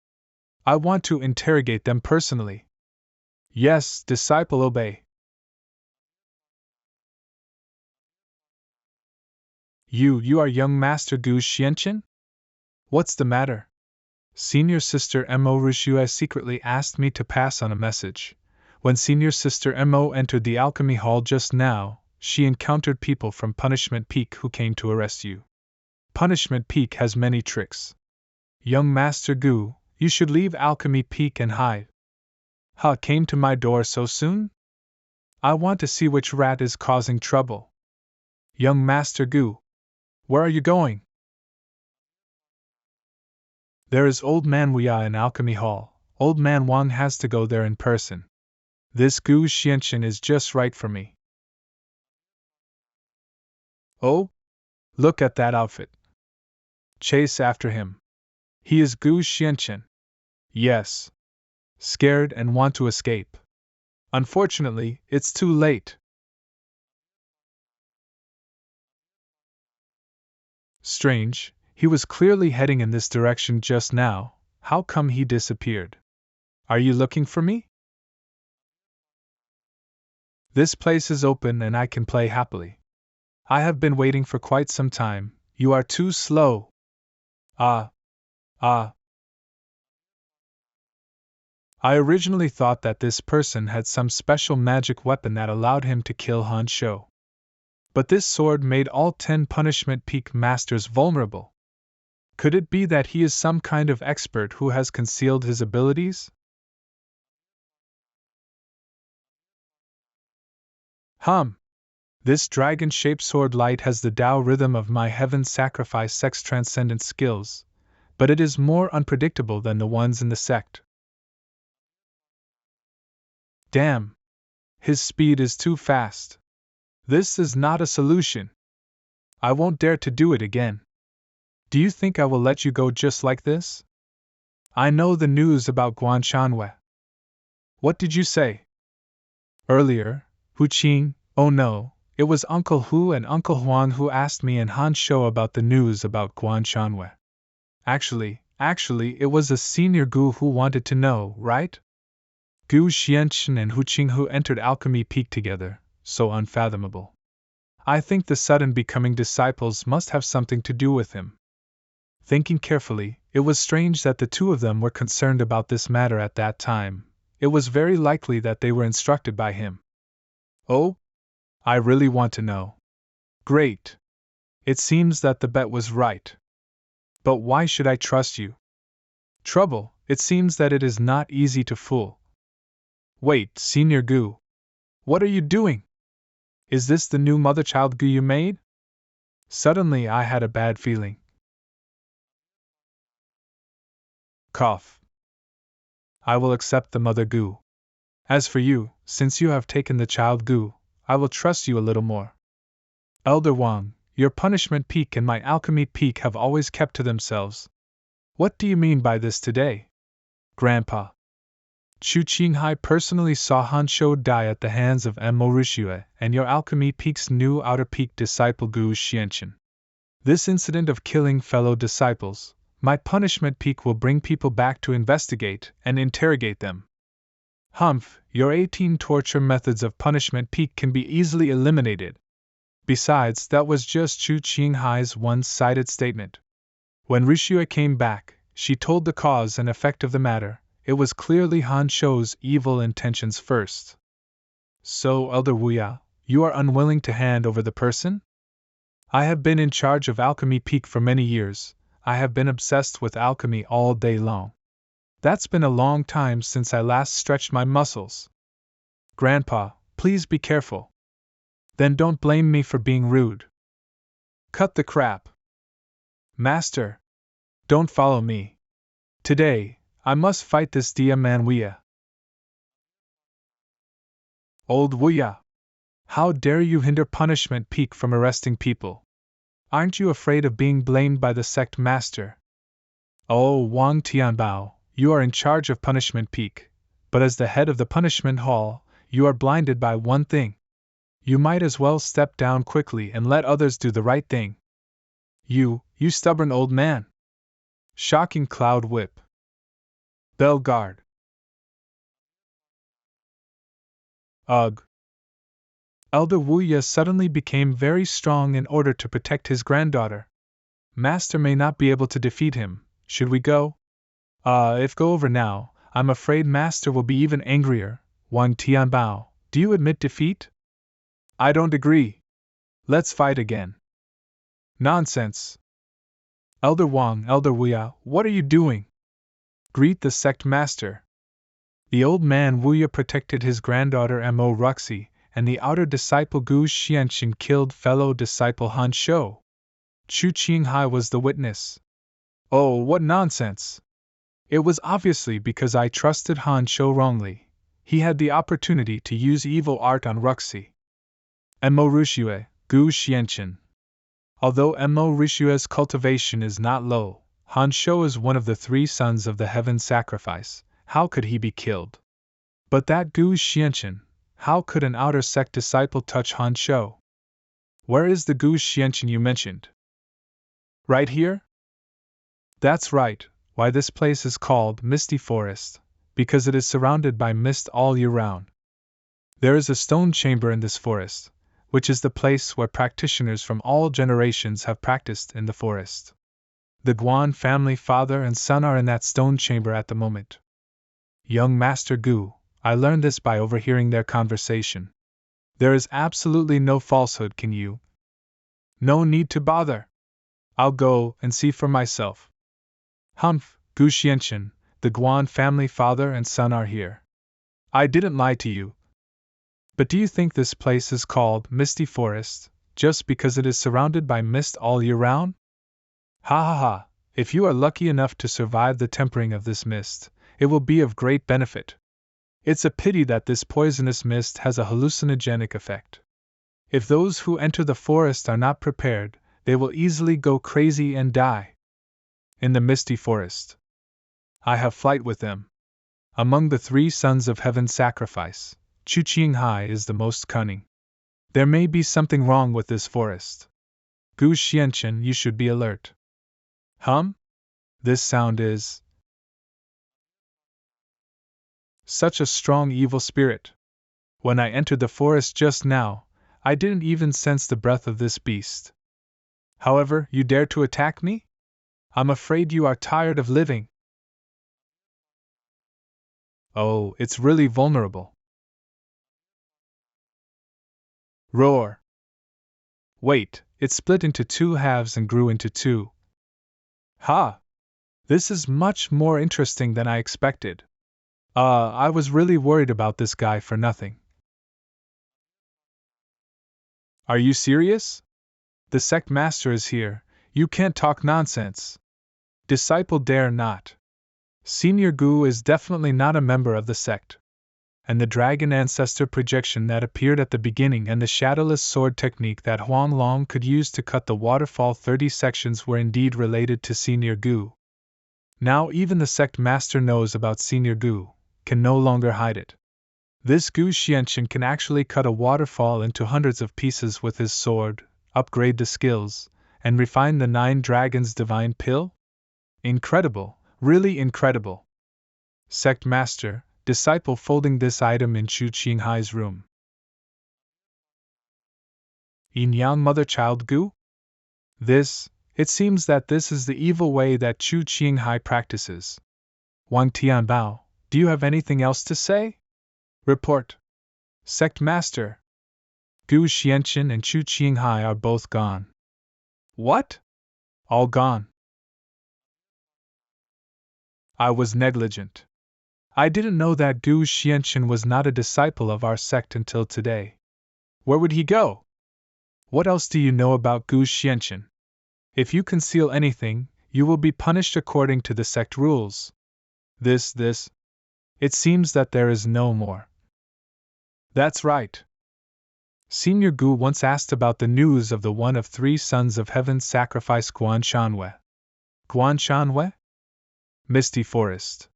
I want to interrogate them personally. Yes, disciple, obey. You are young Master Gu Xianchen? What's the matter? Senior Sister Mo Rushua secretly asked me to pass on a message. When Senior Sister Mo entered the Alchemy Hall just now, she encountered people from Punishment Peak who came to arrest you. Punishment Peak has many tricks. Young Master Gu, you should leave Alchemy Peak and hide. Came to my door so soon? I want to see which rat is causing trouble. Young Master Gu, where are you going? There is Old Man Wuya in Alchemy Hall. Old Man Wang has to go there in person. This Gu Xianchen is just right for me. Oh? Look at that outfit. Chase after him. He is Gu Xianchen. Yes. Scared and want to escape. Unfortunately, it's too late. Strange, he was clearly heading in this direction just now. How come he disappeared? Are you looking for me? This place is open and I can play happily. I have been waiting for quite some time. You are too slow. Ah. I originally thought that this person had some special magic weapon that allowed him to kill Han Shou. But this sword made all 10 Punishment Peak Masters vulnerable. Could it be that he is some kind of expert who has concealed his abilities? This dragon-shaped sword light has the Tao rhythm of my Heaven's Sacrifice sect's transcendent skills, but it is more unpredictable than the ones in the sect. Damn! His speed is too fast. This is not a solution. I won't dare to do it again. Do you think I will let you go just like this? I know the news about Guanshanwei. What did you say? Earlier, Hu Qing, oh no, it was Uncle Hu and Uncle Huan who asked me and Han Shou about the news about Guanshanwei. Actually, it was a senior Gu who wanted to know, right? Gu Xianchen and Hu Qing who entered Alchemy Peak together, so unfathomable. I think the sudden becoming disciples must have something to do with him. Thinking carefully, it was strange that the two of them were concerned about this matter at that time. It was very likely that they were instructed by him. Oh? I really want to know. Great. It seems that the bet was right. But why should I trust you? Trouble, it seems that it is not easy to fool. Wait, Senior Gu. What are you doing? Is this the new mother-child Gu you made? Suddenly I had a bad feeling. Cough. I will accept the mother Gu. As for you, since you have taken the child Gu, I will trust you a little more. Elder Wang, your punishment peak and my alchemy peak have always kept to themselves. What do you mean by this today? Grandpa. Chu Qinghai personally saw Han Shou die at the hands of Mo Rishue and your alchemy peak's new outer peak disciple Gu Xianchen. This incident of killing fellow disciples, my punishment peak will bring people back to investigate and interrogate them. Humph, your 18 torture methods of punishment peak can be easily eliminated. Besides, that was just Chu Qinghai's one-sided statement. When Rishue came back, she told the cause and effect of the matter. It was clearly Han Shou's evil intentions first. So, Elder Wuya, you are unwilling to hand over the person? I have been in charge of Alchemy Peak for many years. I have been obsessed with alchemy all day long. That's been a long time since I last stretched my muscles. Grandpa, please be careful. Then don't blame me for being rude. Cut the crap. Master, don't follow me. Today, I must fight this Dia Man Wuya. Old Wuya! How dare you hinder punishment peak from arresting people? Aren't you afraid of being blamed by the sect master? Oh, Wang Tianbao, you are in charge of punishment peak, but as the head of the punishment hall, you are blinded by one thing. You might as well step down quickly and let others do the right thing. You stubborn old man! Shocking Cloud Whip. Bell Guard. Ugh. Elder Wuya suddenly became very strong in order to protect his granddaughter. Master may not be able to defeat him. Should we go? If go over now, I'm afraid Master will be even angrier. Wang Tianbao, do you admit defeat? I don't agree. Let's fight again. Nonsense. Elder Wang, Elder Wuya, what are you doing? Greet the sect master. The old man Wuya protected his granddaughter Mo Ruxi, and the outer disciple Gu Xianxin killed fellow disciple Han Shou. Chu Qinghai was the witness. Oh, what nonsense! It was obviously because I trusted Han Shou wrongly. He had the opportunity to use evil art on Ruxi. Mo Rishue, Gu Xianxin. Although Mo Rishue's cultivation is not low, Han Shou is one of the 3 sons of the heaven sacrifice. How could he be killed? But that Gu Xianxin, how could an outer sect disciple touch Han Shou? Where is the Gu Xianxin you mentioned? Right here? That's right. Why, this place is called Misty Forest, because it is surrounded by mist all year round. There is a stone chamber in this forest, which is the place where practitioners from all generations have practiced in the forest. The Guan family father and son are in that stone chamber at the moment. Young Master Gu, I learned this by overhearing their conversation. There is absolutely no falsehood, can you? No need to bother. I'll go and see for myself. Humph, Gu Xianxin, the Guan family father and son are here. I didn't lie to you. But do you think this place is called Misty Forest, just because it is surrounded by mist all year round? Ha ha ha, if you are lucky enough to survive the tempering of this mist, it will be of great benefit. It's a pity that this poisonous mist has a hallucinogenic effect. If those who enter the forest are not prepared, they will easily go crazy and die. In the misty forest, I have flight with them. Among the 3 sons of heaven sacrifice, Chu Qinghai is the most cunning. There may be something wrong with this forest. Gu Xianxin, you should be alert. This sound is such a strong evil spirit. When I entered the forest just now, I didn't even sense the breath of this beast. However, you dare to attack me? I'm afraid you are tired of living. Oh, it's really vulnerable. Roar. Wait, it split into two halves and grew into two. Ha! This is much more interesting than I expected. I was really worried about this guy for nothing. Are you serious? The sect master is here. You can't talk nonsense. Disciple dare not. Senior Gu is definitely not a member of the sect. And the dragon ancestor projection that appeared at the beginning and the shadowless sword technique that Huang Long could use to cut the waterfall 30 sections were indeed related to Senior Gu. Now even the sect master knows about Senior Gu, can no longer hide it. This Gu Xianqian can actually cut a waterfall into hundreds of pieces with his sword, upgrade the skills, and refine the 9 dragons' divine pill? Incredible, really incredible. Sect master, disciple folding this item in Chu Qinghai's room. Yin Yang mother-child Gu? It seems that this is the evil way that Chu Qinghai practices. Wang Tianbao, do you have anything else to say? Report. Sect master. Gu Xianqian and Chu Qinghai are both gone. What? All gone. I was negligent. I didn't know that Gu Xianqian was not a disciple of our sect until today. Where would he go? What else do you know about Gu Xianqian? If you conceal anything, you will be punished according to the sect rules. It seems that there is no more. That's right. Senior Gu once asked about the news of the one of 3 sons of heaven sacrifice Guan Shanwei. Guan Shanwei? Misty Forest.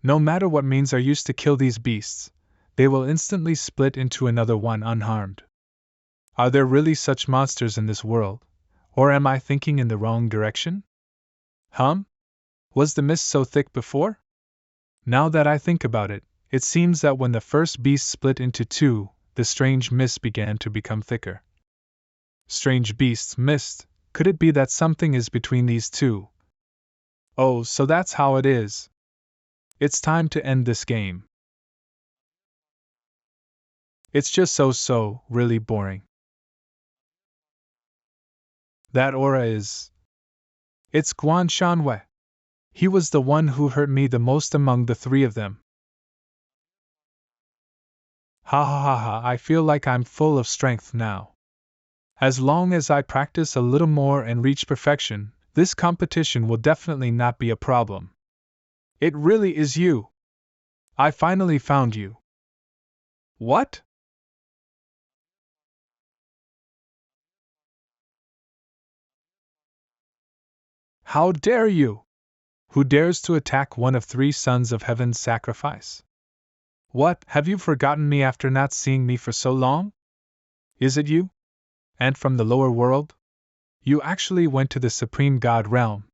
No matter what means are used to kill these beasts, they will instantly split into another one unharmed. Are there really such monsters in this world, or am I thinking in the wrong direction? Was the mist so thick before? Now that I think about it, it seems that when the first beast split into 2, the strange mist began to become thicker. Strange beast's mist, could it be that something is between these 2? Oh, so that's how it is. It's time to end this game. It's just so, really boring. That aura is. It's Guan Shanwei. He was the one who hurt me the most among the 3 of them. Ha, I feel like I'm full of strength now. As long as I practice a little more and reach perfection, this competition will definitely not be a problem. It really is you. I finally found you. What? How dare you? Who dares to attack one of 3 sons of heaven's sacrifice? What, have you forgotten me after not seeing me for so long? Is it you? And from the lower world? You actually went to the Supreme God realm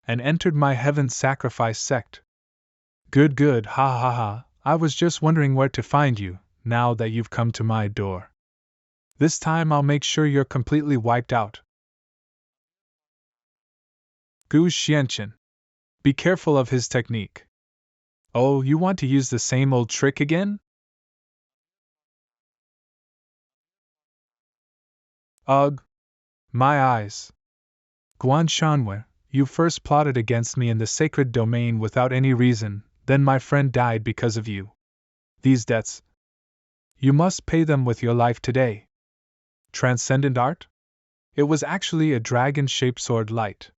and entered my heaven's sacrifice sect. Good, ha, I was just wondering where to find you, now that you've come to my door. This time I'll make sure you're completely wiped out. Gu Xianqian. Be careful of his technique. Oh, you want to use the same old trick again? Ugh. My eyes. Guan Shanwei, you first plotted against me in the sacred domain without any reason, then my friend died because of you. These debts. You must pay them with your life today. Transcendent art? It was actually a dragon-shaped sword light.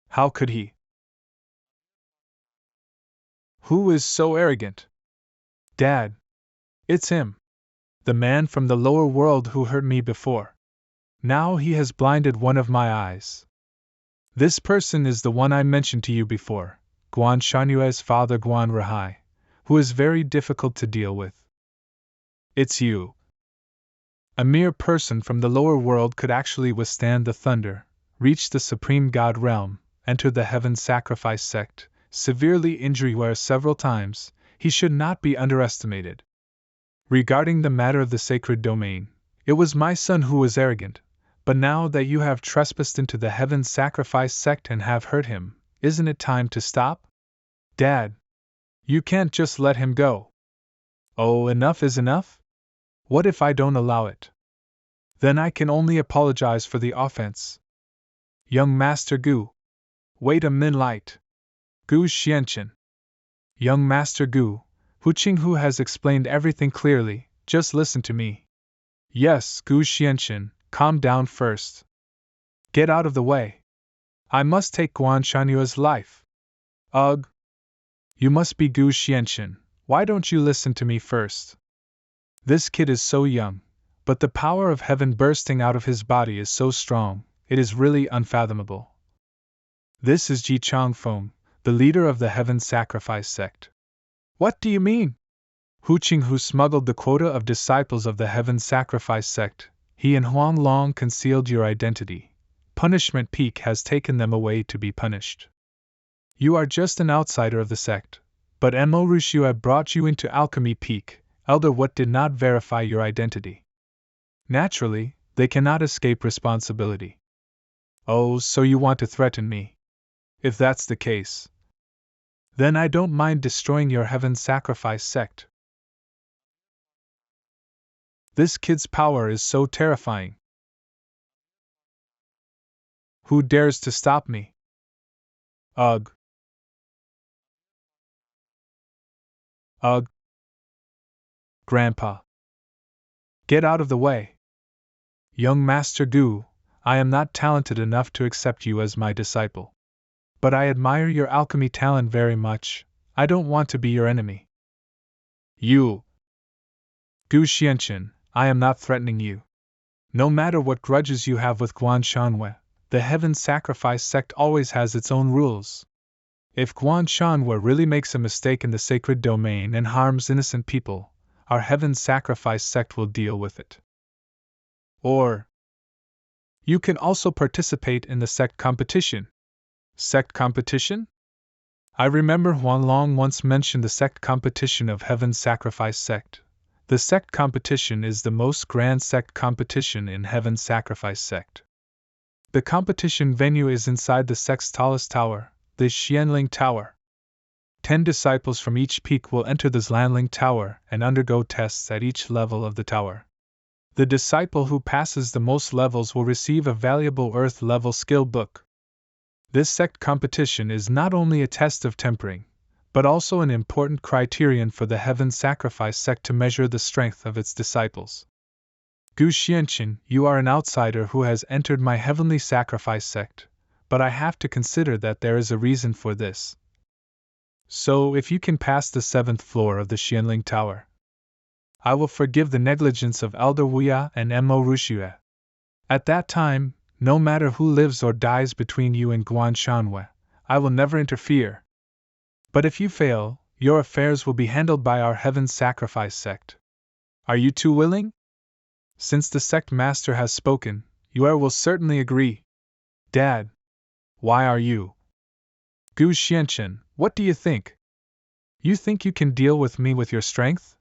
How could he? Who is so arrogant? Dad. It's him. The man from the lower world who hurt me before. Now he has blinded one of my eyes. This person is the one I mentioned to you before, Guan Shanhui's father Guan Rahai, who is very difficult to deal with. It's you. A mere person from the lower world could actually withstand the thunder, reach the Supreme God realm, enter the Heaven Sacrifice sect, severely injure Where several times. He should not be underestimated. Regarding the matter of the sacred domain, it was my son who was arrogant, But now that you have trespassed into the Heaven Sacrifice sect and have hurt him, isn't it time to stop? Dad, you can't just let him go. Oh, enough is enough? What if I don't allow it? Then I can only apologize for the offense. Young Master Gu. Wait a minute. Gu Xianchen. Young Master Gu, Hu Qinghu has explained everything clearly, just listen to me. Yes, Gu Xianchen, calm down first. Get out of the way. I must take Guan Shanyue's life. Ugh. You must be Gu Xianchen, why don't you listen to me first? This kid is so young, but the power of heaven bursting out of his body is so strong, it is really unfathomable. This is Ji Changfeng, the leader of the Heaven Sacrifice sect. What do you mean? Hu Qinghu smuggled the quota of disciples of the Heaven Sacrifice sect. He and Huang Long concealed your identity. Punishment Peak has taken them away to be punished. You are just an outsider of the sect, but Mo Rushue brought you into Alchemy Peak. Elder What did not verify your identity. Naturally, they cannot escape responsibility. Oh, so you want to threaten me? If that's the case, then I don't mind destroying your Heaven Sacrifice sect. This kid's power is so terrifying. Who dares to stop me? Ugh. Ugh. Grandpa. Get out of the way. Young Master Gu, I am not talented enough to accept you as my disciple. But I admire your alchemy talent very much. I don't want to be your enemy. You. Gu Xianchen, I am not threatening you. No matter what grudges you have with Guan Shanwei, the Heaven Sacrifice sect always has its own rules. If Guan Shanwei really makes a mistake in the sacred domain and harms innocent people, our Heaven Sacrifice sect will deal with it. Or, you can also participate in the sect competition. Sect competition? I remember Huang Long once mentioned the sect competition of Heaven Sacrifice sect. The sect competition is the most grand sect competition in Heaven Sacrifice sect. The competition venue is inside the sect's tallest tower, the Xianling Tower. 10 disciples from each peak will enter the Zlanling Tower and undergo tests at each level of the tower. The disciple who passes the most levels will receive a valuable Earth-level skill book. This sect competition is not only a test of tempering, but also an important criterion for the Heaven Sacrifice sect to measure the strength of its disciples. Gu Xianchen, you are an outsider who has entered my Heavenly Sacrifice sect, but I have to consider that there is a reason for this. So, if you can pass the 7th floor of the Xianling Tower, I will forgive the negligence of Elder Wuya and Mo Rushue. At that time, no matter who lives or dies between you and Guan Shanwei, I will never interfere. But if you fail, your affairs will be handled by our Heaven Sacrifice sect. Are you two willing? Since the sect master has spoken, you will certainly agree. Dad, why are you? Gu Xianchen, what do you think? You think you can deal with me with your strength?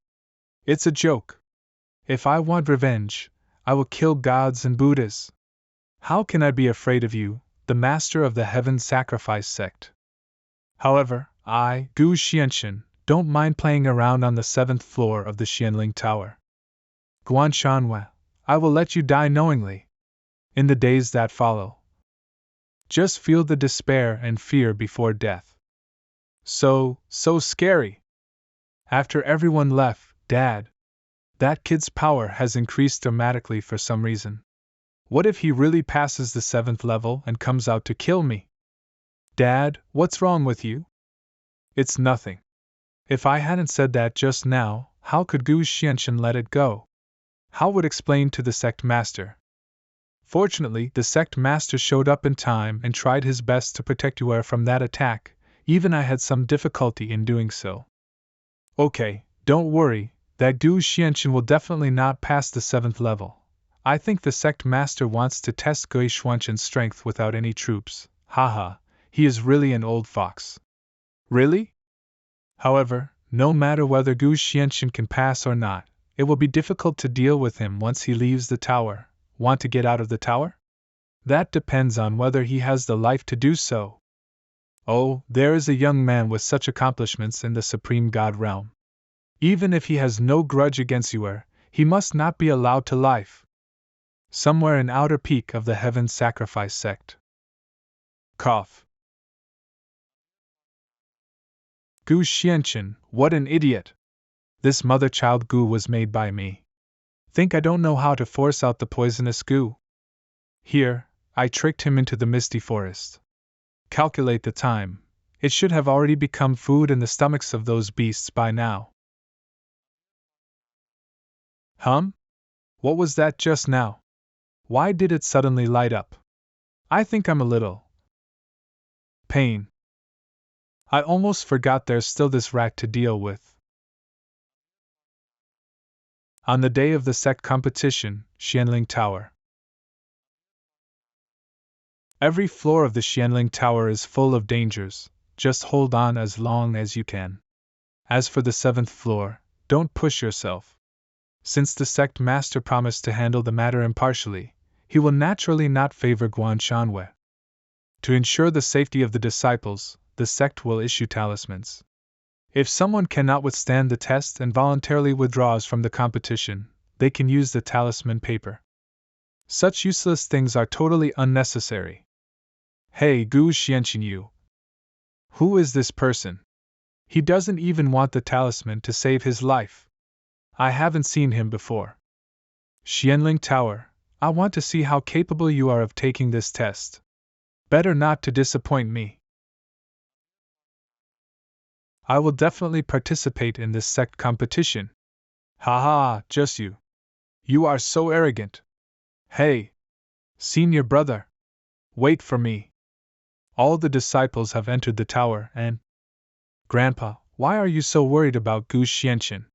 It's a joke. If I want revenge, I will kill gods and Buddhas. How can I be afraid of you, the master of the Heaven Sacrifice sect? However, I, Gu Xianchen, don't mind playing around on the 7th floor of the Xianling Tower. Guan Shanwei, I will let you die knowingly. In the days that follow, just feel the despair and fear before death. So scary. After everyone left, Dad, that kid's power has increased dramatically for some reason. What if he really passes the 7th level and comes out to kill me? Dad, what's wrong with you? It's nothing. If I hadn't said that just now, how could Gu Xianchen let it go? How would explain to the sect master? Fortunately, the sect master showed up in time and tried his best to protect you from that attack. Even I had some difficulty in doing so. Okay, don't worry, that Gu Xianchen will definitely not pass the 7th level. I think the sect master wants to test Gu Xianchen's strength without any troops. Haha, he is really an old fox. Really? However, no matter whether Gu Xianchen can pass or not, it will be difficult to deal with him once he leaves the tower. Want to get out of the tower? That depends on whether he has the life to do so. Oh, there is a young man with such accomplishments in the Supreme God realm. Even if he has no grudge against you, he must not be allowed to life. Somewhere in outer peak of the Heaven Sacrifice sect. Cough. Gu Xianchen, what an idiot! This mother-child goo was made by me. Think I don't know how to force out the poisonous goo? Here, I tricked him into the misty forest. Calculate the time. It should have already become food in the stomachs of those beasts by now. What was that just now? Why did it suddenly light up? I think I'm a little pain. I almost forgot there's still this rat to deal with. On the day of the sect competition, Xianling Tower. Every floor of the Xianling Tower is full of dangers, just hold on as long as you can. As for the 7th floor, don't push yourself. Since the sect master promised to handle the matter impartially, he will naturally not favor Guanshanwei. To ensure the safety of the disciples, the sect will issue talismans. If someone cannot withstand the test and voluntarily withdraws from the competition, they can use the talisman paper. Such useless things are totally unnecessary. Hey Gu Xianqinyu. Who is this person? He doesn't even want the talisman to save his life. I haven't seen him before. Xianling Tower, I want to see how capable you are of taking this test. Better not to disappoint me. I will definitely participate in this sect competition. Ha, just you. You are so arrogant. Hey, senior brother. Wait for me. All the disciples have entered the tower and… Grandpa, why are you so worried about Gu Xianchen?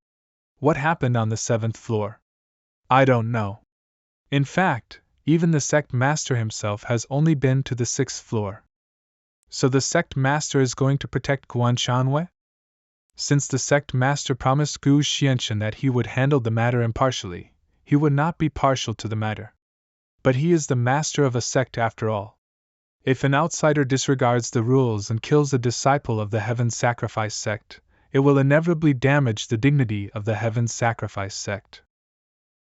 What happened on the 7th floor? I don't know. In fact, even the sect master himself has only been to the 6th floor. So the sect master is going to protect Guanshanwei? Since the sect master promised Gu Xianchen that he would handle the matter impartially, he would not be partial to the matter. But he is the master of a sect after all. If an outsider disregards the rules and kills a disciple of the Heaven Sacrifice sect, it will inevitably damage the dignity of the Heaven Sacrifice sect.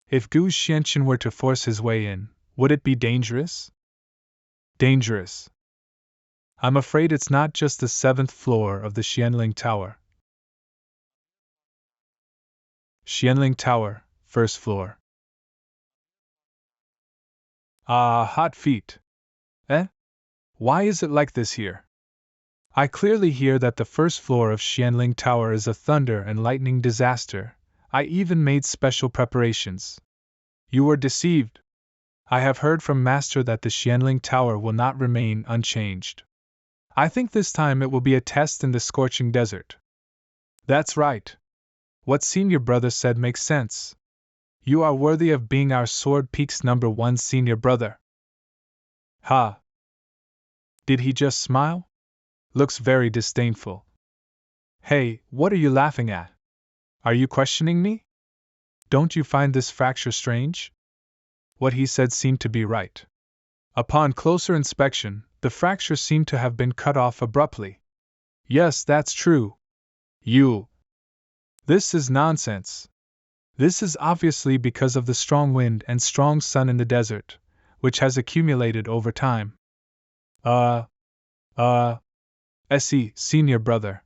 If Gu Xianchen were to force his way in, would it be dangerous? Dangerous. I'm afraid it's not just the 7th floor of the Xianling Tower. Xianling Tower, 1st floor. Ah, hot feet. Why is it like this here? I clearly hear that the 1st floor of Xianling Tower is a thunder and lightning disaster. I even made special preparations. You were deceived. I have heard from Master that the Xianling Tower will not remain unchanged. I think this time it will be a test in the scorching desert. That's right. What senior brother said makes sense. You are worthy of being our Sword Peak's #1 senior brother. Ha! Did he just smile? Looks very disdainful. Hey, what are you laughing at? Are you questioning me? Don't you find this fracture strange? What he said seemed to be right. Upon closer inspection, the fracture seemed to have been cut off abruptly. Yes, that's true. This is nonsense. This is obviously because of the strong wind and strong sun in the desert, which has accumulated over time. Essie, senior brother.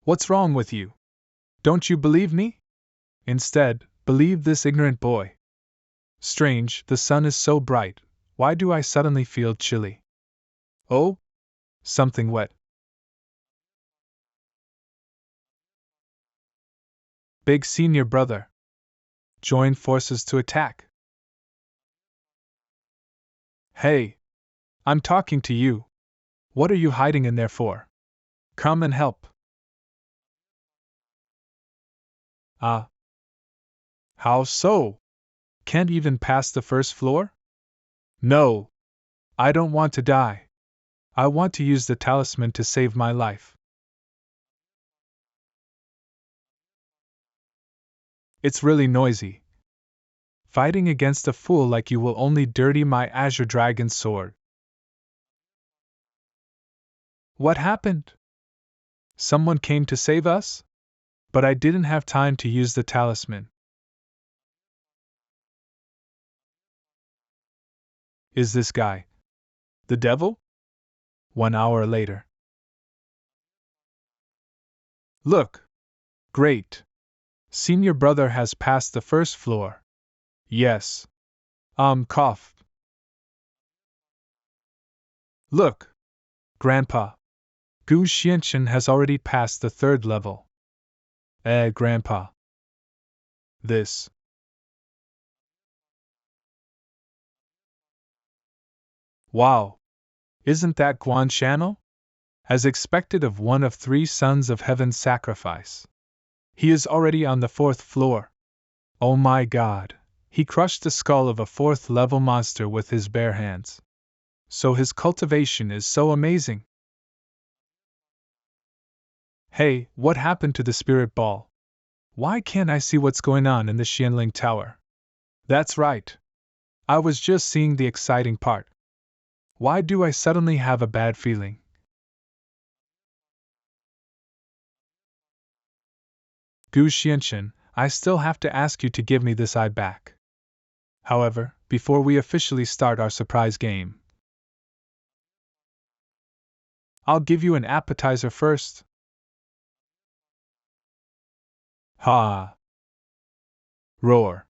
What's wrong with you? Don't you believe me? Instead, believe this ignorant boy. Strange, the sun is so bright, why do I suddenly feel chilly? Oh? Something wet. Big senior brother. Join forces to attack. Hey! I'm talking to you. What are you hiding in there for? Come and help. How so? Can't even pass the 1st floor? No. I don't want to die. I want to use the talisman to save my life. It's really noisy. Fighting against a fool like you will only dirty my Azure Dragon's sword. What happened? Someone came to save us? But I didn't have time to use the talisman. Is this guy the devil? 1 hour later. Look! Great! Senior brother has passed the first floor. Yes. Cough. Look! Grandpa! Gu Xianchen has already passed the 3rd level. Grandpa. This. Wow! Isn't that Guan Channel? As expected of one of 3 sons of heaven's sacrifice. He is already on the 4th floor. Oh my god, he crushed the skull of a 4th level monster with his bare hands. So his cultivation is so amazing. Hey, what happened to the spirit ball? Why can't I see what's going on in the Xianling Tower? That's right. I was just seeing the exciting part. Why do I suddenly have a bad feeling? Gu Xianchen, I still have to ask you to give me this eye back. However, before we officially start our surprise game, I'll give you an appetizer first. Ha! Roar!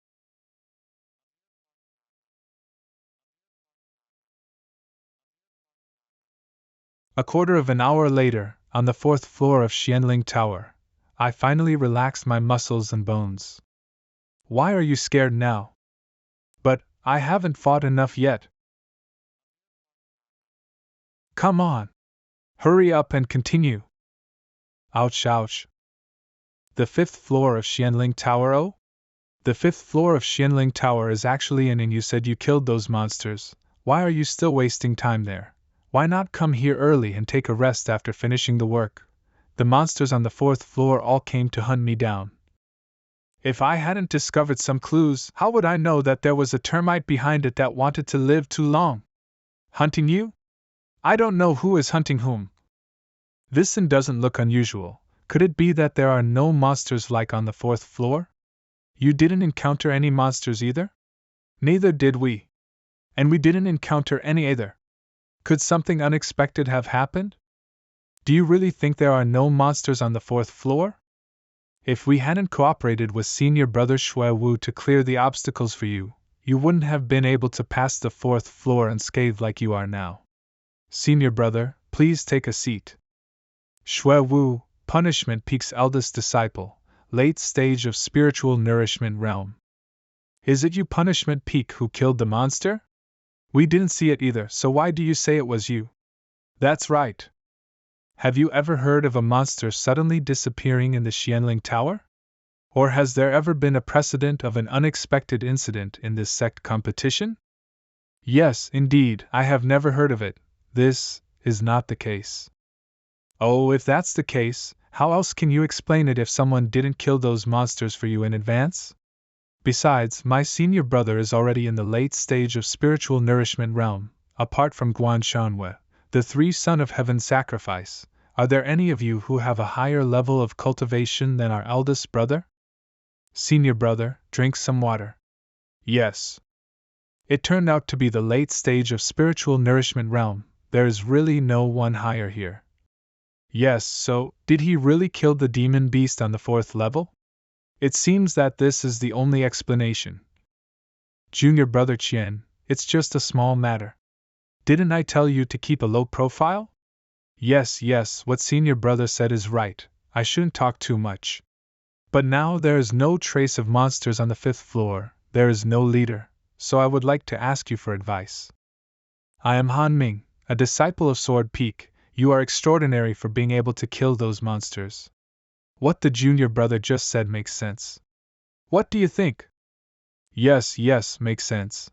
A quarter of an hour later, on the 4th floor of Xianling Tower, I finally relaxed my muscles and bones. Why are you scared now? But, I haven't fought enough yet. Come on! Hurry up and continue! Ouch, ouch. The 5th floor of Xianling Tower, oh? The 5th floor of Xianling Tower is actually in, and you said you killed those monsters. Why are you still wasting time there? Why not come here early and take a rest after finishing the work? The monsters on the 4th floor all came to hunt me down. If I hadn't discovered some clues, how would I know that there was a termite behind it that wanted to live too long? Hunting you? I don't know who is hunting whom. This doesn't look unusual. Could it be that there are no monsters like on the 4th floor? You didn't encounter any monsters either? Neither did we. And we didn't encounter any either. Could something unexpected have happened? Do you really think there are no monsters on the 4th floor? If we hadn't cooperated with senior brother Xiaoyao to clear the obstacles for you, you wouldn't have been able to pass the 4th floor unscathed like you are now. Senior brother, please take a seat. Xiaoyao, Punishment Peak's eldest disciple, late stage of spiritual nourishment realm. Is it you, Punishment Peak, who killed the monster? We didn't see it either, so why do you say it was you? That's right. Have you ever heard of a monster suddenly disappearing in the Xianling Tower? Or has there ever been a precedent of an unexpected incident in this sect competition? Yes, indeed, I have never heard of it. This is not the case. Oh, if that's the case, how else can you explain it if someone didn't kill those monsters for you in advance? Besides, my senior brother is already in the late stage of spiritual nourishment realm, apart from Guan Shanwe, the 3 son of heaven sacrifice. Are there any of you who have a higher level of cultivation than our eldest brother? Senior brother, drink some water. Yes. It turned out to be the late stage of spiritual nourishment realm. There is really no one higher here. Yes, so, did he really kill the demon beast on the 4th level? It seems that this is the only explanation. Junior brother Qian, it's just a small matter. Didn't I tell you to keep a low profile? Yes, what senior brother said is right. I shouldn't talk too much. But now there is no trace of monsters on the 5th floor, there is no leader, so I would like to ask you for advice. I am Han Ming, a disciple of Sword Peak. You are extraordinary for being able to kill those monsters. What the junior brother just said makes sense. What do you think? Yes, makes sense.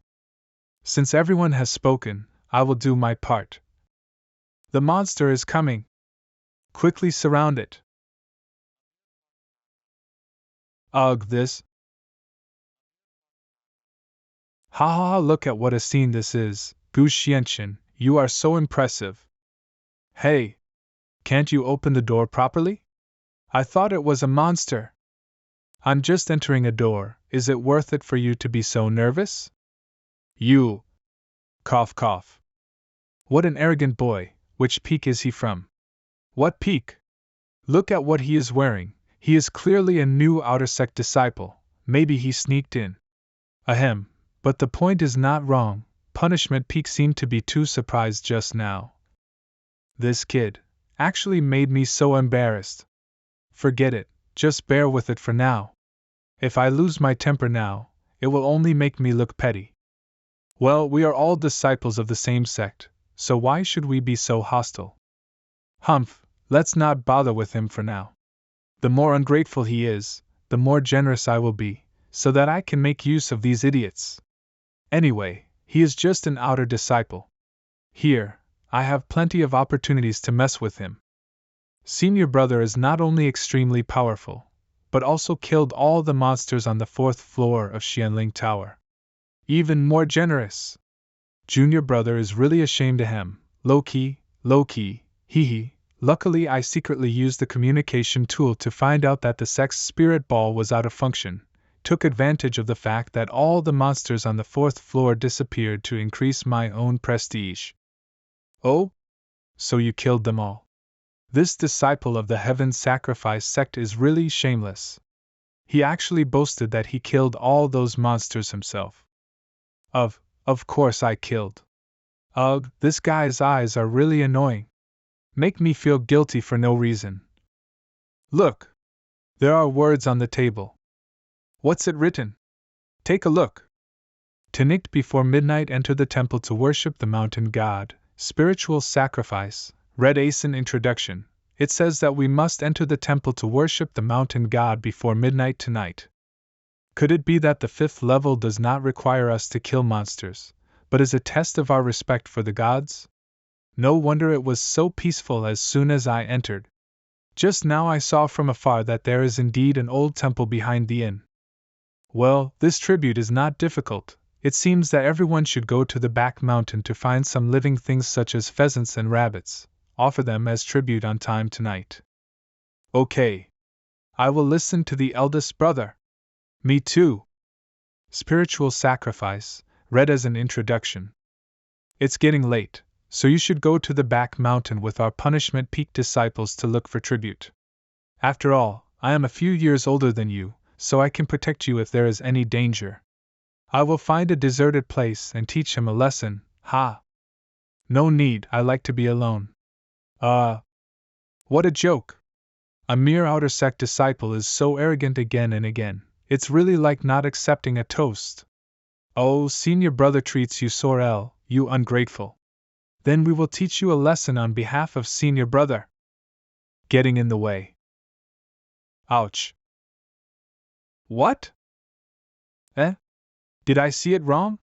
Since everyone has spoken, I will do my part. The monster is coming. Quickly surround it. Ugh, this. Ha ha ha, look at what a scene this is, Gu Xianqian, you are so impressive. Hey! Can't you open the door properly? I thought it was a monster. I'm just entering a door, is it worth it for you to be so nervous? You! Cough cough. What an arrogant boy, which peak is he from? What peak? Look at what he is wearing, he is clearly a new outer sect disciple, maybe he sneaked in. Ahem, but the point is not wrong, Punishment Peak seemed to be too surprised just now. This kid actually made me so embarrassed. Forget it, just bear with it for now. If I lose my temper now, it will only make me look petty. Well, we are all disciples of the same sect, so why should we be so hostile? Humph, let's not bother with him for now. The more ungrateful he is, the more generous I will be, so that I can make use of these idiots. Anyway, he is just an outer disciple. Here, I have plenty of opportunities to mess with him. Senior brother is not only extremely powerful, but also killed all the monsters on the 4th floor of Xianling Tower. Even more generous. Junior brother is really ashamed of him. Low-key, hee hee. Luckily I secretly used the communication tool to find out that the sect's spirit ball was out of function, took advantage of the fact that all the monsters on the 4th floor disappeared to increase my own prestige. Oh? So you killed them all? This disciple of the Heaven Sacrifice sect is really shameless. He actually boasted that he killed all those monsters himself. Of course I killed. Ugh, this guy's eyes are really annoying. Make me feel guilty for no reason. Look! There are words on the table. What's it written? Take a look. Tonight before midnight enter the temple to worship the mountain god, spiritual sacrifice. Red Asen introduction. It says that we must enter the temple to worship the mountain god before midnight tonight. Could it be that the 5th level does not require us to kill monsters, but is a test of our respect for the gods? No wonder it was so peaceful as soon as I entered. Just now I saw from afar that there is indeed an old temple behind the inn. Well, this tribute is not difficult. It seems that everyone should go to the back mountain to find some living things such as pheasants and rabbits, offer them as tribute on time tonight. Okay. I will listen to the eldest brother. Me too. Spiritual sacrifice, read as an introduction. It's getting late, so you should go to the back mountain with our Punishment Peak disciples to look for tribute. After all, I am a few years older than you, so I can protect you if there is any danger. I will find a deserted place and teach him a lesson, ha! No need, I like to be alone. What a joke! A mere outer sect disciple is so arrogant again and again, it's really like not accepting a toast. Oh, senior brother treats you sorel, you ungrateful. Then we will teach you a lesson on behalf of senior brother. Getting in the way. Ouch. What? Did I see it wrong?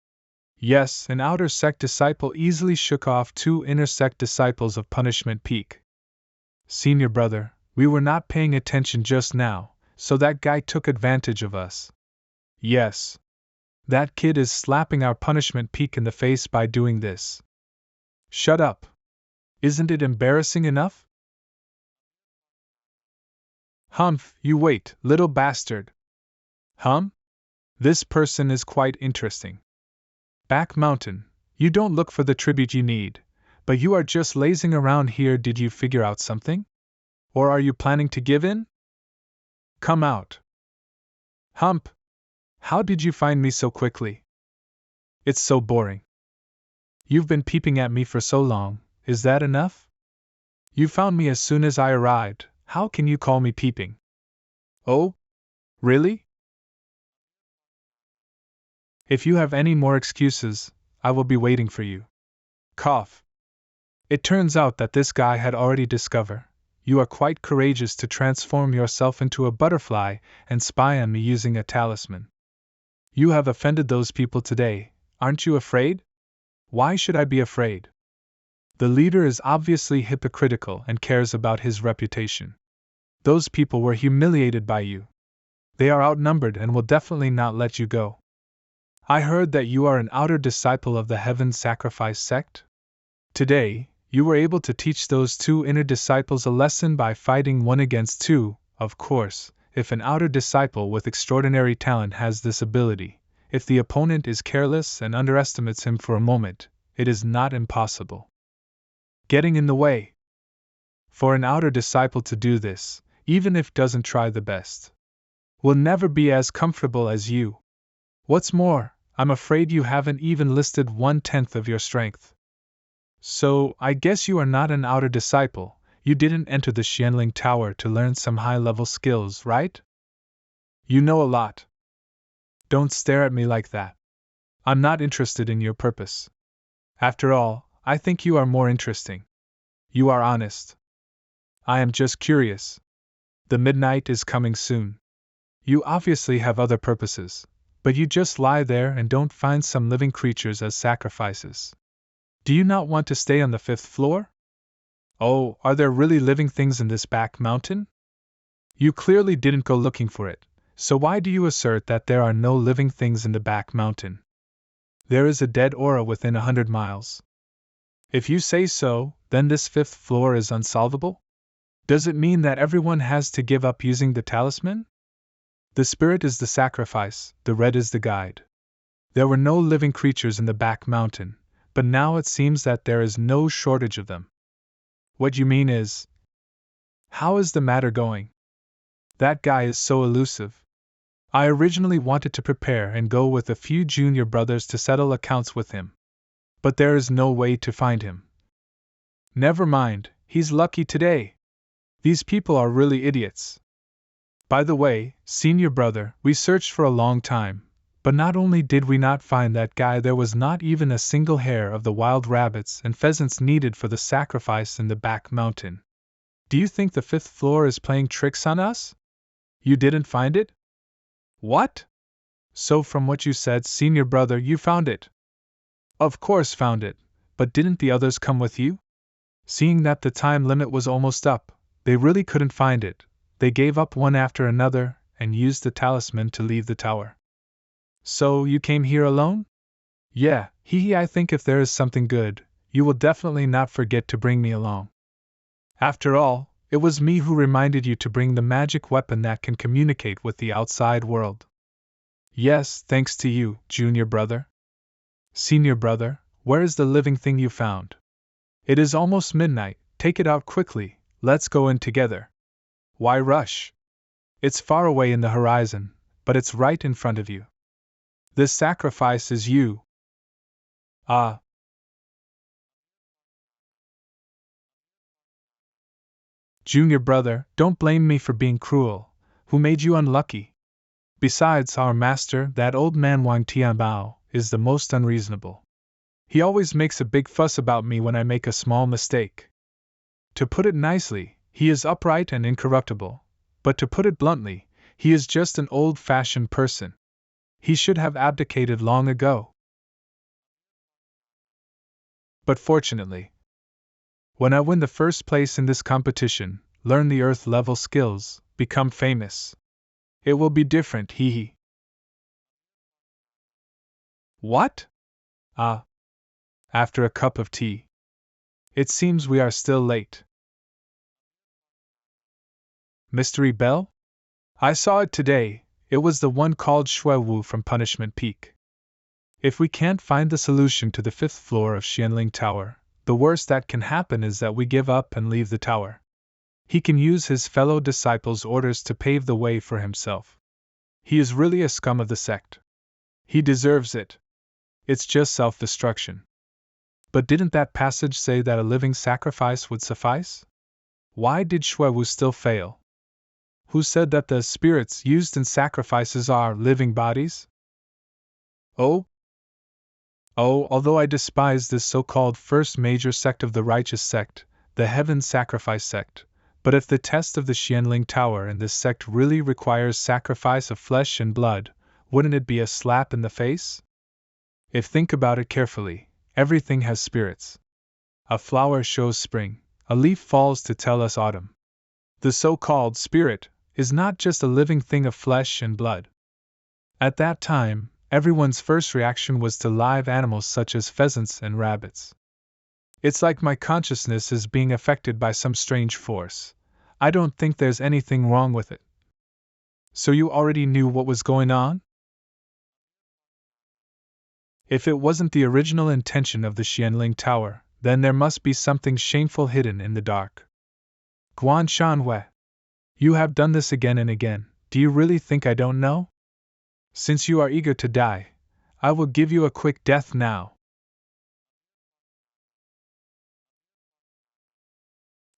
Yes, an outer sect disciple easily shook off 2 inner sect disciples of Punishment Peak. Senior brother, we were not paying attention just now, so that guy took advantage of us. Yes. That kid is slapping our Punishment Peak in the face by doing this. Shut up. Isn't it embarrassing enough? Humph, you wait, little bastard. This person is quite interesting. Back mountain, you don't look for the tribute you need, but you are just lazing around here. Did you figure out something? Or are you planning to give in? Come out. Hump! How did you find me so quickly? It's so boring. You've been peeping at me for so long, is that enough? You found me as soon as I arrived, how can you call me peeping? Oh? Really? If you have any more excuses, I will be waiting for you. Cough. It turns out that this guy had already discovered. You are quite courageous to transform yourself into a butterfly and spy on me using a talisman. You have offended those people today, aren't you afraid? Why should I be afraid? The leader is obviously hypocritical and cares about his reputation. Those people were humiliated by you. They are outnumbered and will definitely not let you go. I heard that you are an outer disciple of the Heaven Sacrifice sect. Today, you were able to teach those two inner disciples a lesson by fighting one against two. Of course, if an outer disciple with extraordinary talent has this ability, if the opponent is careless and underestimates him for a moment, it is not impossible. Getting in the way. For an outer disciple to do this, even if doesn't try the best, will never be as comfortable as you. What's more, I'm afraid you haven't even listed 1/10 of your strength. So, I guess you are not an outer disciple. You didn't enter the Xianling Tower to learn some high-level skills, right? You know a lot. Don't stare at me like that. I'm not interested in your purpose. After all, I think you are more interesting. You are honest. I am just curious. The midnight is coming soon. You obviously have other purposes, but you just lie there and don't find some living creatures as sacrifices. Do you not want to stay on the 5th floor? Oh, are there really living things in this back mountain? You clearly didn't go looking for it, so why do you assert that there are no living things in the back mountain? There is a dead aura within 100 miles. If you say so, then this 5th floor is unsolvable? Does it mean that everyone has to give up using the talisman? The spirit is the sacrifice, the red is the guide. There were no living creatures in the back mountain, but now it seems that there is no shortage of them. What you mean is, how is the matter going? That guy is so elusive. I originally wanted to prepare and go with a few junior brothers to settle accounts with him. But there is no way to find him. Never mind, he's lucky today. These people are really idiots. By the way, senior brother, we searched for a long time, but not only did we not find that guy, there was not even a single hair of the wild rabbits and pheasants needed for the sacrifice in the back mountain. Do you think the 5th floor is playing tricks on us? You didn't find it? What? So from what you said, senior brother, you found it? Of course found it, but didn't the others come with you? Seeing that the time limit was almost up, they really couldn't find it. They gave up one after another and used the talisman to leave the tower. So you came here alone? Yeah, I think if there is something good, you will definitely not forget to bring me along. After all, it was me who reminded you to bring the magic weapon that can communicate with the outside world. Yes, thanks to you, junior brother. Senior brother, where is the living thing you found? It is almost midnight, take it out quickly, let's go in together. Why rush? It's far away in the horizon, but it's right in front of you. This sacrifice is you. Ah. Junior brother, don't blame me for being cruel. Who made you unlucky? Besides, our master, that old man Wang Tianbao, is the most unreasonable. He always makes a big fuss about me when I make a small mistake. To put it nicely, he is upright and incorruptible, but to put it bluntly, he is just an old-fashioned person. He should have abdicated long ago. But fortunately, when I win the first place in this competition, learn the earth-level skills, become famous, it will be different, hee hee. What? Ah. After a cup of tea. It seems we are still late. Mystery bell? I saw it today. It was the one called Shuiwu from Punishment Peak. If we can't find the solution to the 5th floor of Xianling Tower, the worst that can happen is that we give up and leave the tower. He can use his fellow disciples' orders to pave the way for himself. He is really a scum of the sect. He deserves it. It's just self-destruction. But didn't that passage say that a living sacrifice would suffice? Why did Shuiwu still fail? Who said that the spirits used in sacrifices are living bodies? Oh, although I despise this so-called first major sect of the righteous sect, the Heaven Sacrifice sect, but if the test of the Xianling Tower and this sect really requires sacrifice of flesh and blood, wouldn't it be a slap in the face? If think about it carefully, everything has spirits. A flower shows spring, a leaf falls to tell us autumn. The so-called spirit is not just a living thing of flesh and blood. At that time, Everyone's first reaction was to live animals such as pheasants and rabbits. It's like my consciousness is being affected by some strange force. I don't think there's anything wrong with it. So you already knew what was going on? If it wasn't the original intention of the Xianling Tower, then there must be something shameful hidden in the dark. Guan Shanhui, you have done this again and again. Do you really think I don't know? Since you are eager to die, I will give you a quick death now.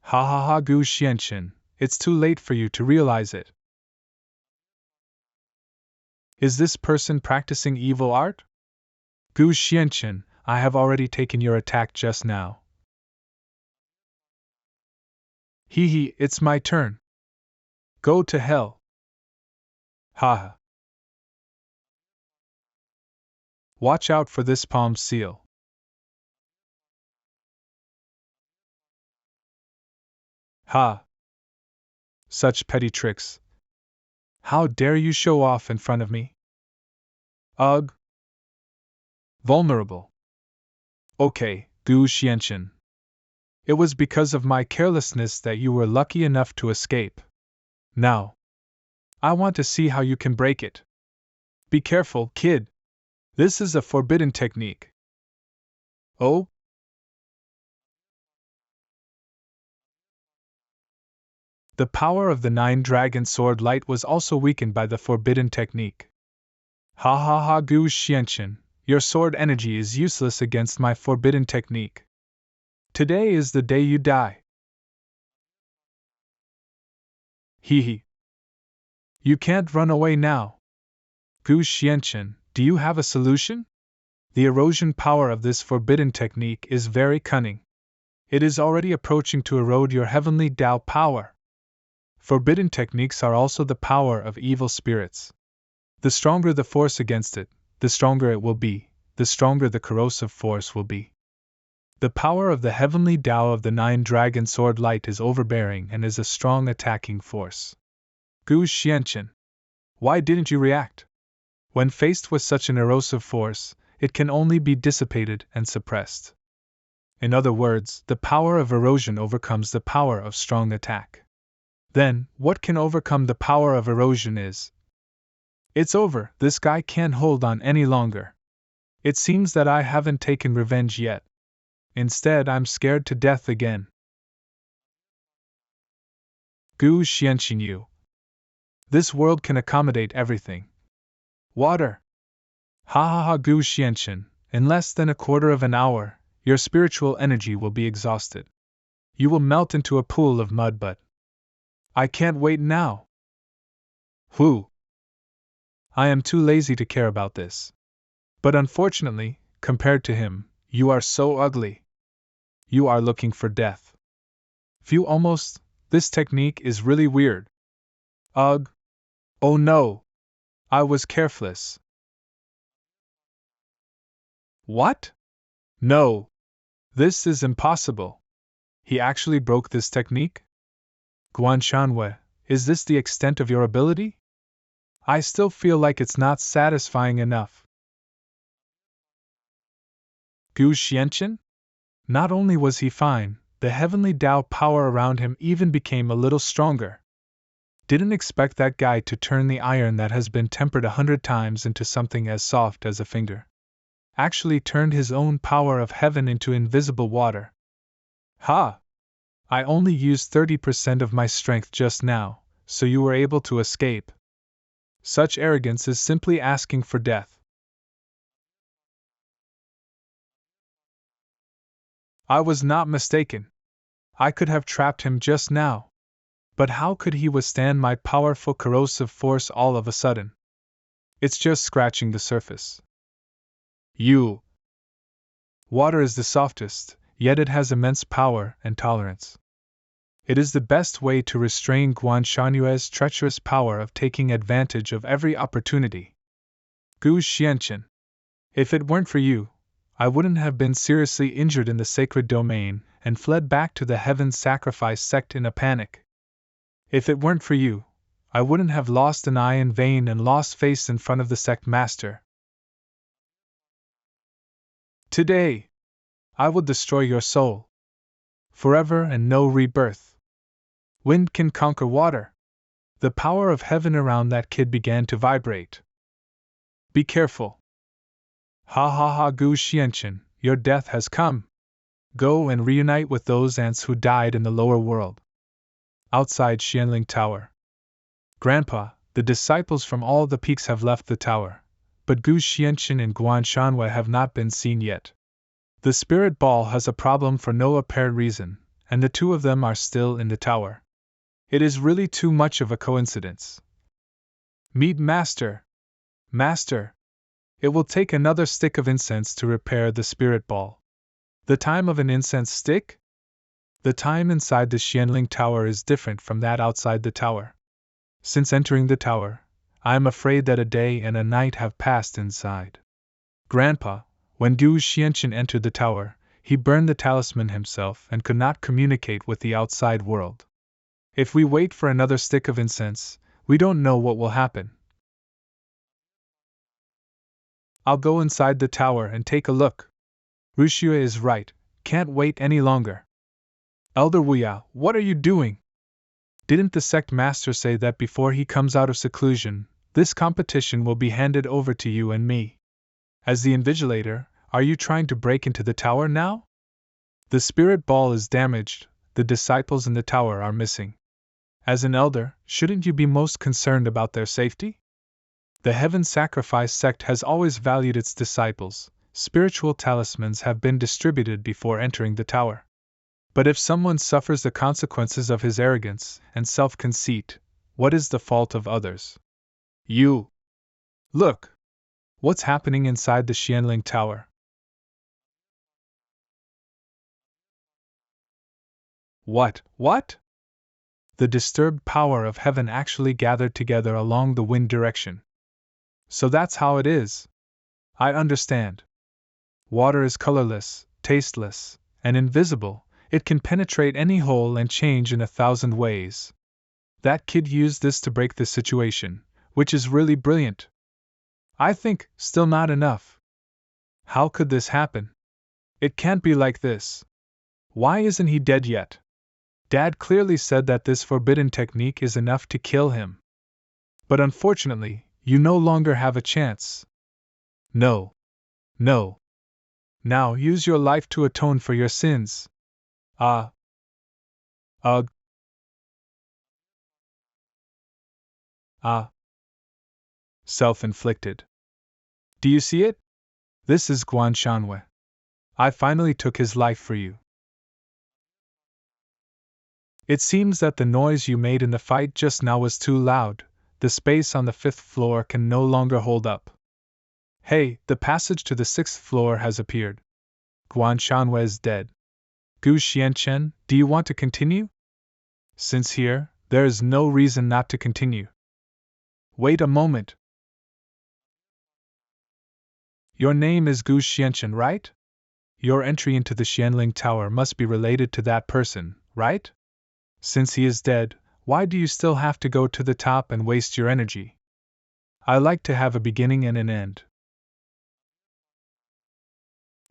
Ha ha ha, Gu Xianchen, it's too late for you to realize it. Is this person practicing evil art? Gu Xianchen, I have already taken your attack just now. Hee, it's my turn. Go to hell. Ha ha. Watch out for this palm seal. Ha! Such petty tricks. How dare you show off in front of me? Ugh! Vulnerable. Okay, Gu Xianchen. It was because of my carelessness that you were lucky enough to escape. Now, I want to see how you can break it. Be careful, kid. This is a forbidden technique. Oh? The power of the 9-dragon sword light was also weakened by the forbidden technique. Ha ha ha, Gu Xianchen, your sword energy is useless against my forbidden technique. Today is the day you die. Hee hee. You can't run away now. Gu Xianchen, do you have a solution? The erosion power of this forbidden technique is very cunning. It is already approaching to erode your heavenly Tao power. Forbidden techniques are also the power of evil spirits. The stronger the force against it, the stronger it will be, the stronger the corrosive force will be. The power of the heavenly Tao of the 9-dragon sword light is overbearing and is a strong attacking force. Gu Xianchen, why didn't you react? When faced with such an erosive force, it can only be dissipated and suppressed. In other words, the power of erosion overcomes the power of strong attack. Then, what can overcome the power of erosion is. It's over, this guy can't hold on any longer. It seems that I haven't taken revenge yet. Instead, I'm scared to death again. Gu Xianxinyu. This world can accommodate everything. Water. Ha ha ha, Gu Xianxin, in less than a quarter of an hour, your spiritual energy will be exhausted. You will melt into a pool of mud, but I can't wait now. Whew. I am too lazy to care about this. But unfortunately, compared to him, you are so ugly. You are looking for death. Phew, almost. This technique is really weird. Ugh. Oh no. I was careless. What? No. This is impossible. He actually broke this technique? Guan Shanhui, is this the extent of your ability? I still feel like it's not satisfying enough. Gu Xianchen? Not only was he fine, the heavenly Tao power around him even became a little stronger. Didn't expect that guy to turn the iron that has been tempered 100 times into something as soft as a finger. Actually turned his own power of heaven into invisible water. Ha! I only used 30% of my strength just now, so you were able to escape. Such arrogance is simply asking for death. I was not mistaken. I could have trapped him just now. But how could he withstand my powerful corrosive force all of a sudden? It's just scratching the surface. You. Water is the softest, yet it has immense power and tolerance. It is the best way to restrain Guan Shanhui's treacherous power of taking advantage of every opportunity. Gu Xianchen. If it weren't for you, I wouldn't have been seriously injured in the sacred domain and fled back to the Heaven Sacrifice sect in a panic. If it weren't for you, I wouldn't have lost an eye in vain and lost face in front of the sect master. Today, I will destroy your soul. Forever and no rebirth. Wind can conquer water. The power of heaven around that kid began to vibrate. Be careful. Ha ha ha, Gu Xianchen, your death has come. Go and reunite with those ants who died in the lower world. Outside Xianling Tower. Grandpa, the disciples from all the peaks have left the tower, but Gu Xianchen and Guan Shanwei have not been seen yet. The spirit ball has a problem for no apparent reason, and the two of them are still in the tower. It is really too much of a coincidence. Meet Master! Master! It will take another stick of incense to repair the spirit ball. The time of an incense stick? The time inside the Xianling Tower is different from that outside the tower. Since entering the tower, I am afraid that a day and a night have passed inside. Grandpa, when Gu Xianchen entered the tower, he burned the talisman himself and could not communicate with the outside world. If we wait for another stick of incense, we don't know what will happen. I'll go inside the tower and take a look. Ruxue is right, can't wait any longer. Elder Wuyao, what are you doing? Didn't the sect master say that before he comes out of seclusion, this competition will be handed over to you and me? As the invigilator, are you trying to break into the tower now? The spirit ball is damaged, the disciples in the tower are missing. As an elder, shouldn't you be most concerned about their safety? The Heaven Sacrifice sect has always valued its disciples. Spiritual talismans have been distributed before entering the tower. But if someone suffers the consequences of his arrogance and self-conceit, what is the fault of others? You! Look! What's happening inside the Xianling Tower? What? The disturbed power of heaven actually gathered together along the wind direction. So that's how it is. I understand. Water is colorless, tasteless, and invisible. It can penetrate any hole and change in 1,000 ways. That kid used this to break the situation, which is really brilliant. I think, still not enough. How could this happen? It can't be like this. Why isn't he dead yet? Dad clearly said that this forbidden technique is enough to kill him. But unfortunately, you no longer have a chance. No. Now use your life to atone for your sins. Ugh. Self-inflicted. Do you see it? This is Guan Shanwei. I finally took his life for you. It seems that the noise you made in the fight just now was too loud. The space on the 5th floor can no longer hold up. Hey, the passage to the 6th floor has appeared. Guan Shanwei is dead. Gu Xianchen, do you want to continue? Since here, there is no reason not to continue. Wait a moment. Your name is Gu Xianchen, right? Your entry into the Xianling Tower must be related to that person, right? Since he is dead, why do you still have to go to the top and waste your energy? I like to have a beginning and an end.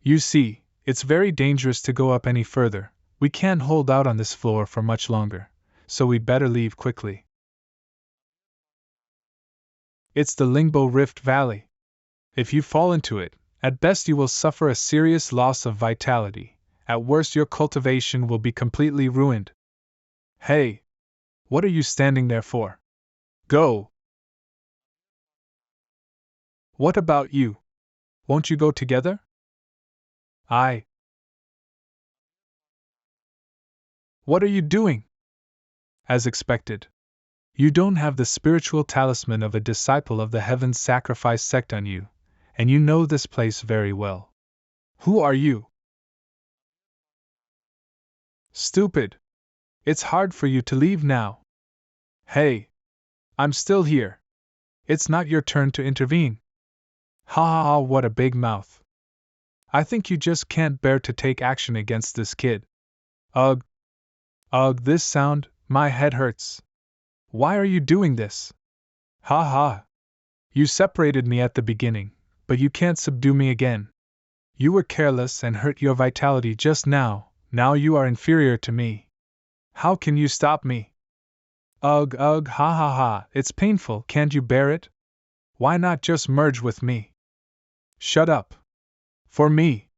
You see, it's very dangerous to go up any further. We can't hold out on this floor for much longer, so we'd better leave quickly. It's the Lingbo Rift Valley. If you fall into it, at best you will suffer a serious loss of vitality. At worst your cultivation will be completely ruined. Hey! What are you standing there for? Go! What about you? Won't you go together? What are you doing? As expected. You don't have the spiritual talisman of a disciple of the Heaven Sacrifice sect on you, and you know this place very well. Who are you? Stupid! It's hard for you to leave now. Hey! I'm still here. It's not your turn to intervene. Ha ha ha, what a big mouth. I think you just can't bear to take action against this kid. Ugh, this sound, my head hurts. Why are you doing this? Ha ha. You separated me at the beginning, but you can't subdue me again. You were careless and hurt your vitality just now. Now you are inferior to me. How can you stop me? Ugh, ugh, ha ha ha, it's painful, can't you bear it? Why not just merge with me? Shut up. For me.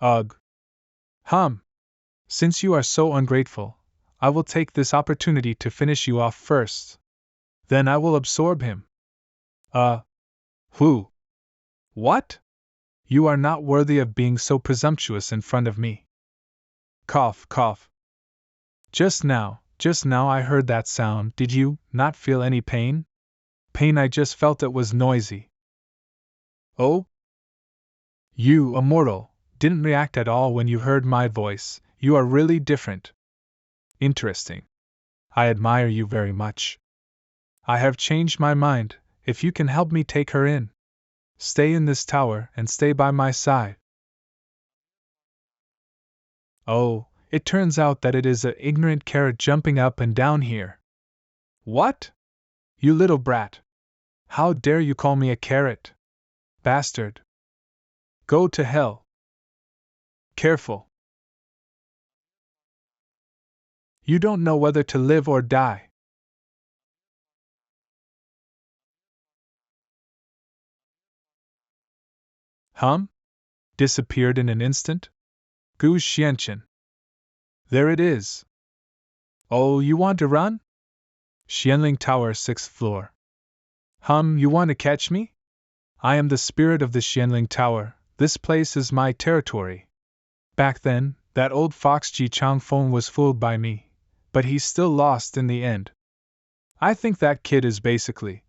Ugh. Since you are so ungrateful, I will take this opportunity to finish you off first. Then I will absorb him. Who? What? You are not worthy of being so presumptuous in front of me. Cough, cough. Just now I heard that sound. Did you not feel any pain? Pain, I just felt it was noisy. Oh? You, a mortal, didn't react at all when you heard my voice. You are really different. Interesting. I admire you very much. I have changed my mind. If you can help me take her in. Stay in this tower and stay by my side. Oh, it turns out that it is a ignorant carrot jumping up and down here. What? You little brat. How dare you call me a carrot? Bastard. Go to hell. Careful. You don't know whether to live or die. Disappeared in an instant? Gu Xianchen. There it is. Oh, you want to run? Xianling Tower, 6th floor. You want to catch me? I am the spirit of the Xianling Tower. This place is my territory. Back then, that old fox Ji Changfeng was fooled by me, but he's still lost in the end. I think that kid is basically.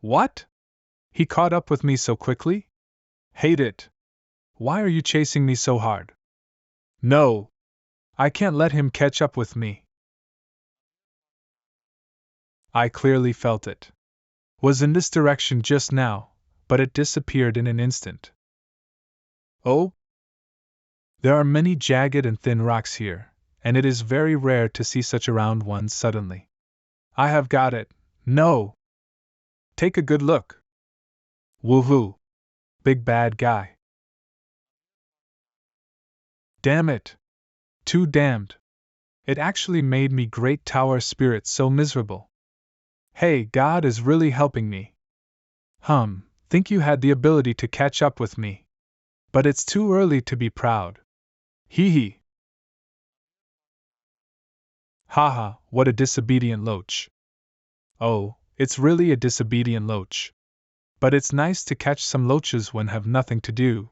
What? He caught up with me so quickly? Hate it. Why are you chasing me so hard? No. I can't let him catch up with me. I clearly felt it. Was in this direction just now, but it disappeared in an instant. Oh? There are many jagged and thin rocks here, and it is very rare to see such around ones suddenly. I have got it. No! Take a good look. Woohoo! Big bad guy. Damn it! Too damned. It actually made me great tower spirit so miserable. Hey, God is really helping me. Think you had the ability to catch up with me. But it's too early to be proud. Hee hee. Haha, what a disobedient loach. Oh, it's really a disobedient loach. But it's nice to catch some loaches when have nothing to do.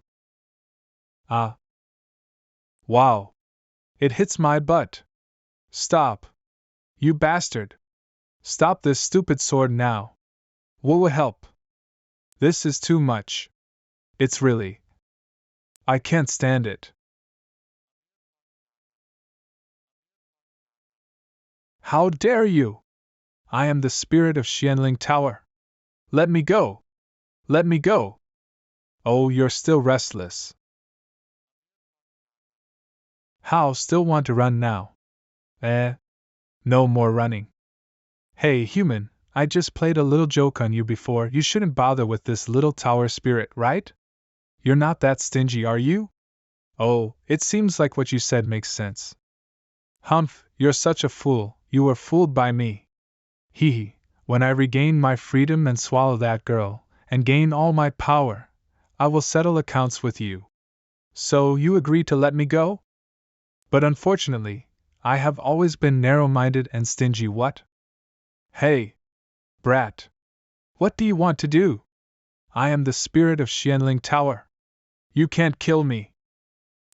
Ah. Wow. It hits my butt. Stop. You bastard. Stop this stupid sword now. Will help. This is too much. It's really. I can't stand it. How dare you? I am the spirit of Xianling Tower. Let me go. Let me go. Oh, you're still restless. How, still want to run now? No more running. Hey, human, I just played a little joke on you before. You shouldn't bother with this little tower spirit, right? You're not that stingy, are you? Oh, it seems like what you said makes sense. Humph, you're such a fool. You were fooled by me. Hee hee, when I regain my freedom and swallow that girl, and gain all my power, I will settle accounts with you. So, you agree to let me go? But unfortunately, I have always been narrow-minded and stingy. What? Hey! Brat! What do you want to do? I am the spirit of Xianling Tower. You can't kill me.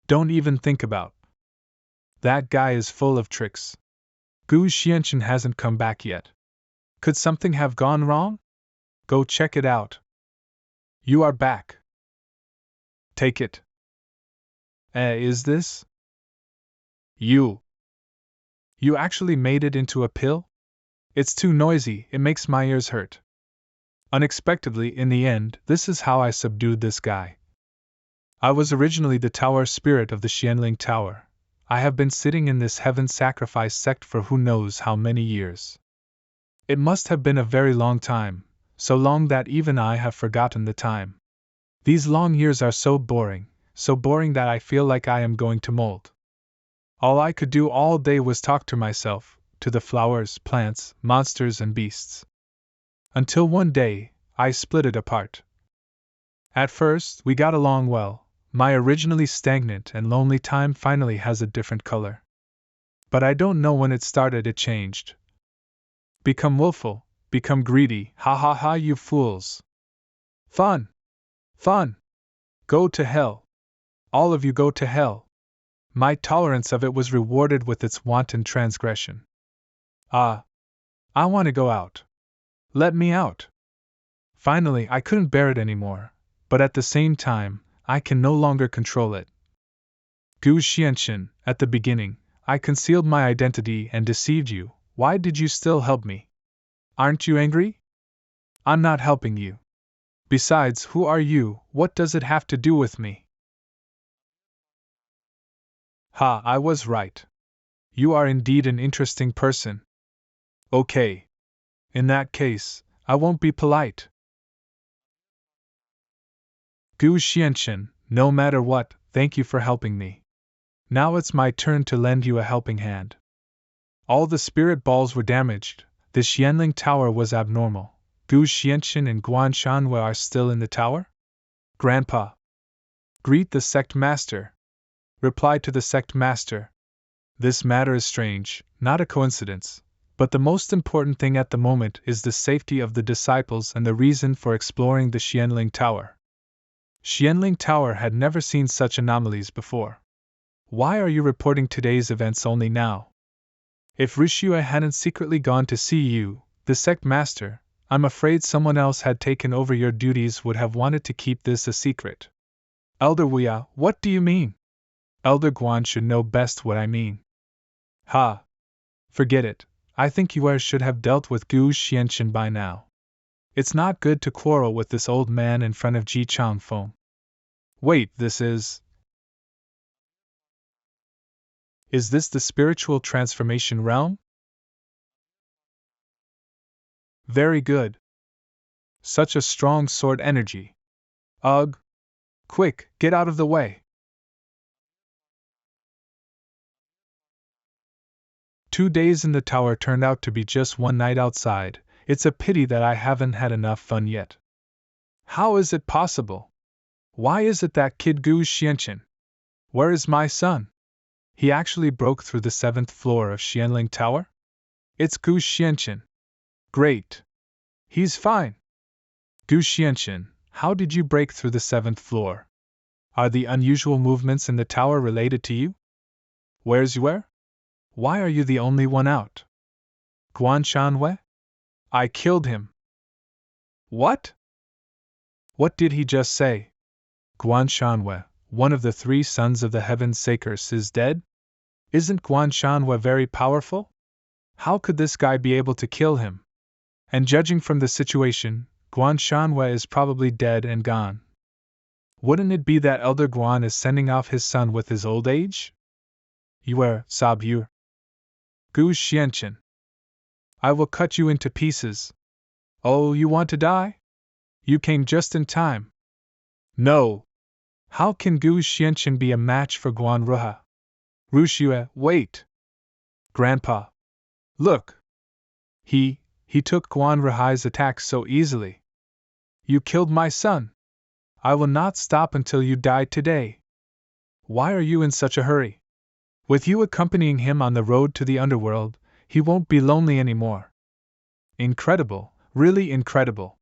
Don't even think about. That guy is full of tricks. Gu Xianchen hasn't come back yet. Could something have gone wrong? Go check it out. You are back. Take it. Is this? You actually made it into a pill? It's too noisy, it makes my ears hurt. Unexpectedly, in the end, this is how I subdued this guy. I was originally the tower spirit of the Xianling Tower. I have been sitting in this heaven sacrifice sect for who knows how many years. It must have been a very long time, so long that even I have forgotten the time. These long years are so boring that I feel like I am going to mold. All I could do all day was talk to myself, to the flowers, plants, monsters, and beasts. Until one day, I split it apart. At first, we got along well. My originally stagnant and lonely time finally has a different color. But I don't know when it started, it changed. Become willful, become greedy, ha ha ha, you fools. Fun! Fun! Go to hell. All of you go to hell. My tolerance of it was rewarded with its wanton transgression. Ah! I want to go out. Let me out. Finally, I couldn't bear it anymore, but at the same time, I can no longer control it. Gu Xianxin, at the beginning, I concealed my identity and deceived you. Why did you still help me? Aren't you angry? I'm not helping you. Besides, who are you? What does it have to do with me? Ha, I was right. You are indeed an interesting person. Okay. In that case, I won't be polite. Gu Xianxin, no matter what, thank you for helping me. Now it's my turn to lend you a helping hand. All the spirit balls were damaged, the Xianling Tower was abnormal. Gu Xianxin and Guan Shanhua are still in the tower? Grandpa. Greet the sect master. Reply to the sect master. This matter is strange, not a coincidence, but the most important thing at the moment is the safety of the disciples and the reason for exploring the Xianling Tower. Xianling Tower had never seen such anomalies before. Why are you reporting today's events only now? If Rishua hadn't secretly gone to see you, the sect master, I'm afraid someone else had taken over your duties would have wanted to keep this a secret. Elder Wuya, what do you mean? Elder Guan should know best what I mean. Ha! Forget it. I think you should have dealt with Gu Xianxin by now. It's not good to quarrel with this old man in front of Ji Changfeng. Wait, this is... Is this the spiritual transformation realm? Very good. Such a strong sword energy. Ugh! Quick, get out of the way! 2 days in the tower turned out to be just one night outside. It's a pity that I haven't had enough fun yet. How is it possible? Why is it that kid Gu Xianxin? Where is my son? He actually broke through the 7th floor of Xianling Tower? It's Gu Xianxin. Great. He's fine. Gu Xianxin, how did you break through the 7th floor? Are the unusual movements in the tower related to you? Where's where? Why are you the only one out? Guan Shanhua? I killed him. What? What did he just say? Guan Shanhua, one of the 3 sons of the Heaven Sakers, is dead? Isn't Guan Shanhua very powerful? How could this guy be able to kill him? And judging from the situation, Guan Shanhua is probably dead and gone. Wouldn't it be that Elder Guan is sending off his son with his old age? Sob you. Gu Xianxin. I will cut you into pieces. Oh, you want to die? You came just in time. No. How can Gu Xianxin be a match for Guan Ruha? Rushue, wait. Grandpa. Look. He took Guan Ruhai's attack so easily. You killed my son. I will not stop until you die today. Why are you in such a hurry? With you accompanying him on the road to the underworld, he won't be lonely anymore. Incredible, really incredible.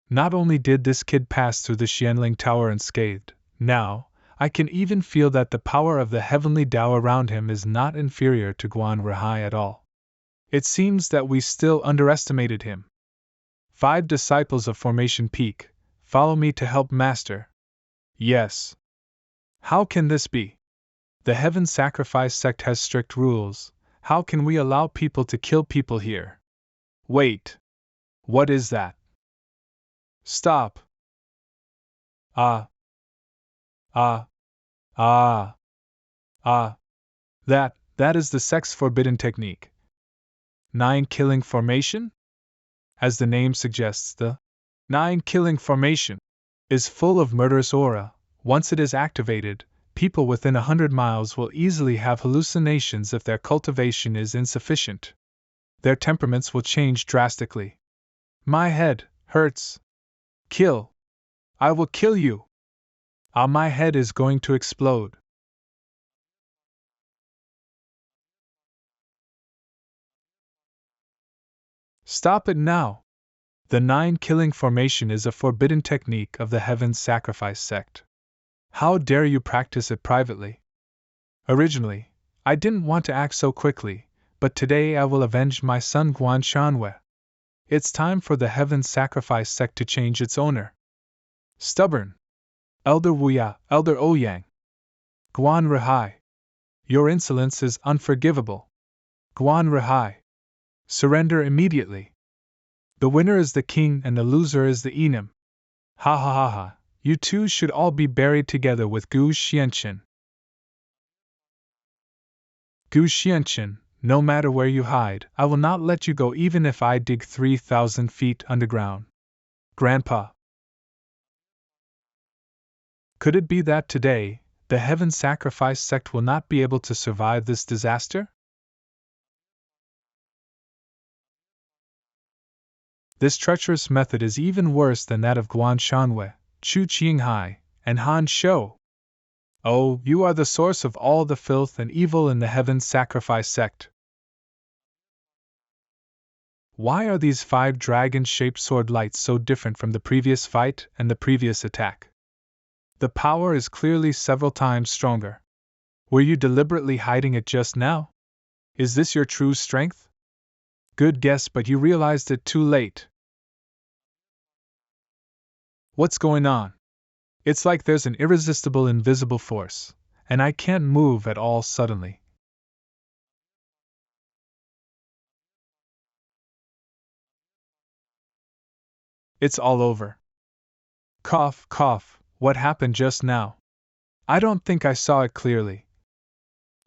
Not only did this kid pass through the Xianling Tower unscathed, now, I can even feel that the power of the heavenly Tao around him is not inferior to Guan Ruhai at all. It seems that we still underestimated him. 5 disciples of Formation Peak, follow me to help Master. Yes. How can this be? The Heaven Sacrifice sect has strict rules. How can we allow people to kill people here? Wait. What is that? Stop. Ah. That is the sect's forbidden technique. 9 killing formation? As the name suggests, the 9 killing formation is full of murderous aura. Once it is activated, people within 100 miles will easily have hallucinations if their cultivation is insufficient. Their temperaments will change drastically. My head hurts. Kill. I will kill you. Ah, my head is going to explode. Stop it now. The 9-killing formation is a forbidden technique of the Heaven Sacrifice sect. How dare you practice it privately? Originally, I didn't want to act so quickly, but today I will avenge my son Guan Shanwei. It's time for the Heaven Sacrifice sect to change its owner. Stubborn. Elder Wuya, Elder Ouyang. Guan Rehai. Your insolence is unforgivable. Guan Rehai. Surrender immediately. The winner is the king and the loser is the enum. Ha ha ha ha, you two should all be buried together with Gu Xianqin. Gu Xianqin, no matter where you hide, I will not let you go even if I dig 3,000 feet underground. Grandpa. Could it be that today, the Heaven Sacrifice sect will not be able to survive this disaster? This treacherous method is even worse than that of Guan Shanwei, Chu Qinghai, and Han Shou. Oh, you are the source of all the filth and evil in the Heaven Sacrifice sect. Why are these 5 dragon-shaped sword lights so different from the previous fight and the previous attack? The power is clearly several times stronger. Were you deliberately hiding it just now? Is this your true strength? Good guess, but you realized it too late. What's going on? It's like there's an irresistible invisible force, and I can't move at all suddenly. It's all over. Cough, cough, what happened just now? I don't think I saw it clearly.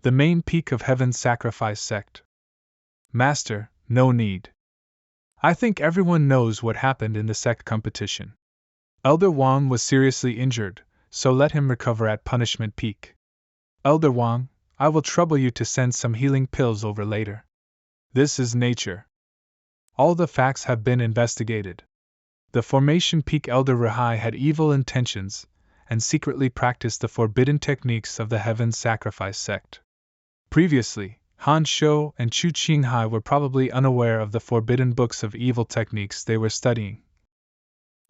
The main peak of Heaven Sacrifice sect. Master, no need. I think everyone knows what happened in the sect competition. Elder Wang was seriously injured, so let him recover at Punishment Peak. Elder Wang, I will trouble you to send some healing pills over later. This is nature. All the facts have been investigated. The Formation Peak Elder Rehai had evil intentions, and secretly practiced the forbidden techniques of the Heaven Sacrifice sect. Previously, Han Shou and Chu Qinghai were probably unaware of the forbidden books of evil techniques they were studying.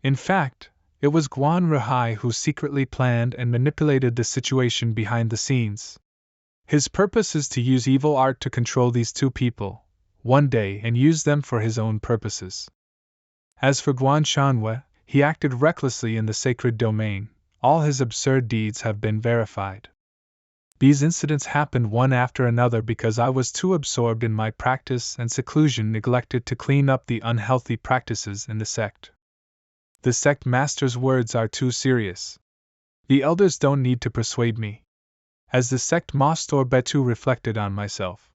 In fact, it was Guan Rehai who secretly planned and manipulated the situation behind the scenes. His purpose is to use evil art to control these 2 people, one day, and use them for his own purposes. As for Guan Shanwei, he acted recklessly in the sacred domain. All his absurd deeds have been verified. These incidents happened one after another because I was too absorbed in my practice and seclusion neglected to clean up the unhealthy practices in the sect. The sect master's words are too serious. The elders don't need to persuade me. As the sect master Betu reflected on myself.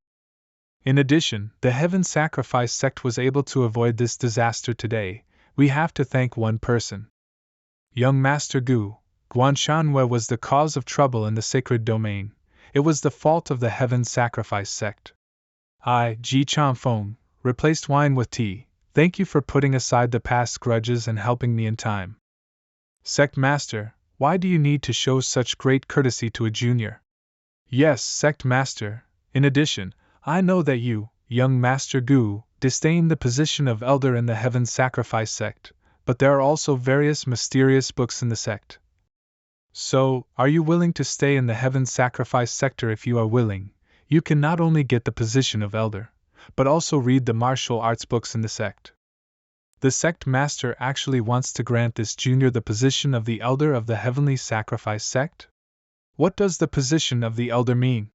In addition, the Heaven Sacrifice sect was able to avoid this disaster today. We have to thank one person. Young Master Gu, Guan Shanwei was the cause of trouble in the sacred domain. It was the fault of the Heaven Sacrifice sect. I, Ji Chanfeng, replaced wine with tea. Thank you for putting aside the past grudges and helping me in time. Sect Master, why do you need to show such great courtesy to a junior? Yes, Sect Master, in addition, I know that you, young Master Gu, disdain the position of elder in the Heaven Sacrifice sect, but there are also various mysterious books in the sect. So, are you willing to stay in the Heaven Sacrifice sector? If you are willing, you can not only get the position of elder, but also read the martial arts books in the sect. The sect master actually wants to grant this junior the position of the elder of the Heavenly Sacrifice sect? What does the position of the elder mean?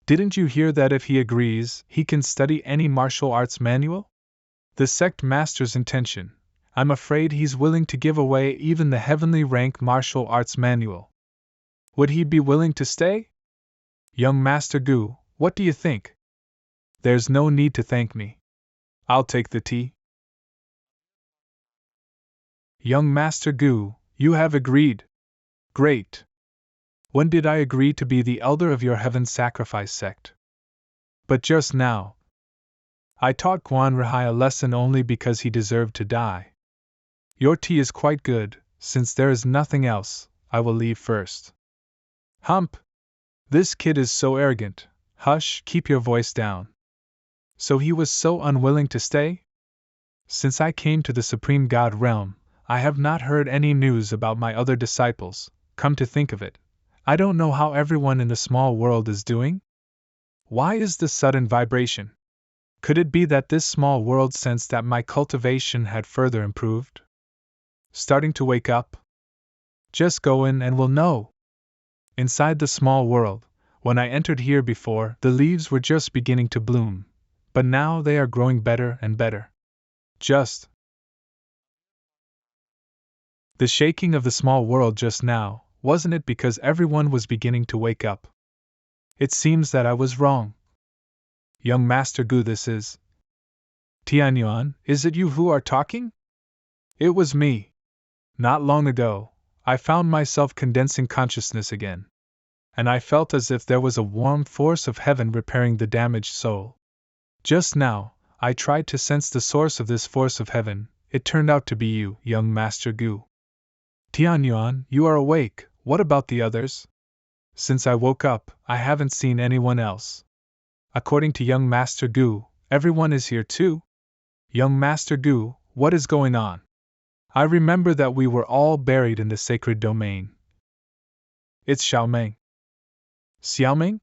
Didn't you hear that if he agrees, he can study any martial arts manual? The sect master's intention. I'm afraid he's willing to give away even the heavenly rank martial arts manual. Would he be willing to stay? Young Master Gu, what do you think? There's no need to thank me. I'll take the tea. Young Master Gu, You have agreed. Great. When did I agree to be the elder of your heaven sacrifice sect? But just now. I taught Guan Rihai a lesson only because he deserved to die. Your tea is quite good, since there is nothing else, I will leave first. Hump! This kid is so arrogant. Hush, keep your voice down. So he was so unwilling to stay? Since I came to the Supreme God realm, I have not heard any news about my other disciples. Come to think of it, I don't know how everyone in the small world is doing? Why is this sudden vibration? Could it be that this small world sensed that my cultivation had further improved? Starting to wake up? Just go in and we'll know. Inside the small world, when I entered here before, the leaves were just beginning to bloom, but now they are growing better and better. Just the shaking of the small world just now, wasn't it because everyone was beginning to wake up? It seems that I was wrong. Young Master Gu, this is. Tianyuan, is it you who are talking? It was me. Not long ago, I found myself condensing consciousness again. And I felt as if there was a warm force of heaven repairing the damaged soul. Just now, I tried to sense the source of this force of heaven. It turned out to be you, young Master Gu. Tianyuan, you are awake, what about the others? Since I woke up, I haven't seen anyone else. According to young Master Gu, everyone is here too? Young Master Gu, what is going on? I remember that we were all buried in the sacred domain. It's Xiaomeng. Xiaomeng?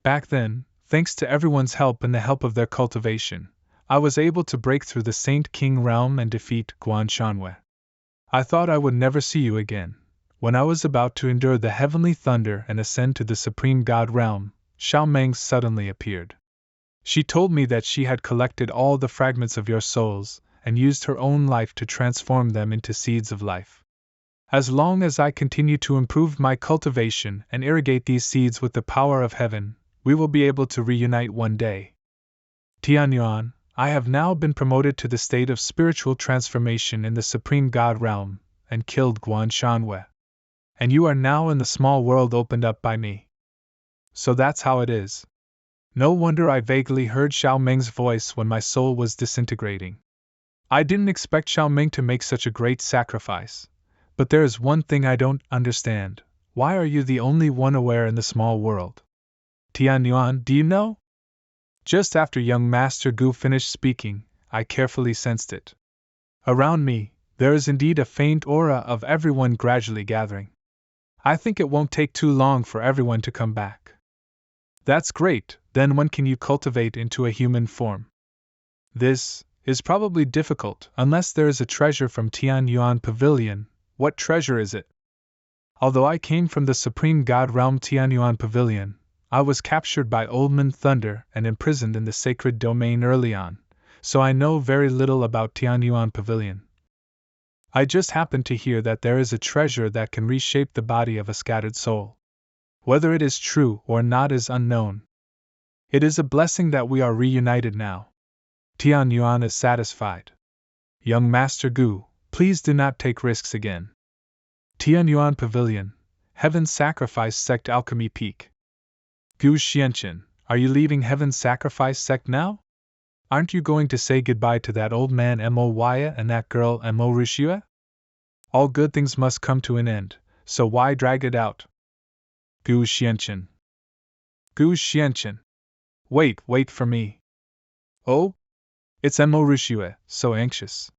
Back then, thanks to everyone's help and the help of their cultivation, I was able to break through the Saint King realm and defeat Guan Shanwei. I thought I would never see you again. When I was about to endure the heavenly thunder and ascend to the Supreme God realm, Xiaomeng suddenly appeared. She told me that she had collected all the fragments of your souls and used her own life to transform them into seeds of life. As long as I continue to improve my cultivation and irrigate these seeds with the power of heaven, we will be able to reunite one day. Tianyuan, I have now been promoted to the state of spiritual transformation in the Supreme God realm, and killed Guan Shanwei. And you are now in the small world opened up by me. So that's how it is. No wonder I vaguely heard Xiaomeng's voice when my soul was disintegrating. I didn't expect Xiaomeng to make such a great sacrifice. But there is one thing I don't understand. Why are you the only one aware in the small world? Tianyuan, do you know? Just after young Master Gu finished speaking, I carefully sensed it. Around me, there is indeed a faint aura of everyone gradually gathering. I think it won't take too long for everyone to come back. That's great, then when can you cultivate into a human form? This is probably difficult unless there is a treasure from Tianyuan Pavilion. What treasure is it? Although I came from the Supreme God realm Tianyuan Pavilion, I was captured by Old Man Thunder and imprisoned in the sacred domain early on, so I know very little about Tianyuan Pavilion. I just happened to hear that there is a treasure that can reshape the body of a scattered soul. Whether it is true or not is unknown. It is a blessing that we are reunited now. Tianyuan is satisfied. Young Master Gu, please do not take risks again. Tianyuan Pavilion, Heaven's Sacrifice Sect Alchemy Peak. Gu Xianchen, are you leaving Heaven's Sacrifice Sect now? Aren't you going to say goodbye to that old man Moya and that girl Rishue? All good things must come to an end, so why drag it out? Gu Xianchen. Gu Xianchen. Wait for me. Oh? It's Rishue, so anxious.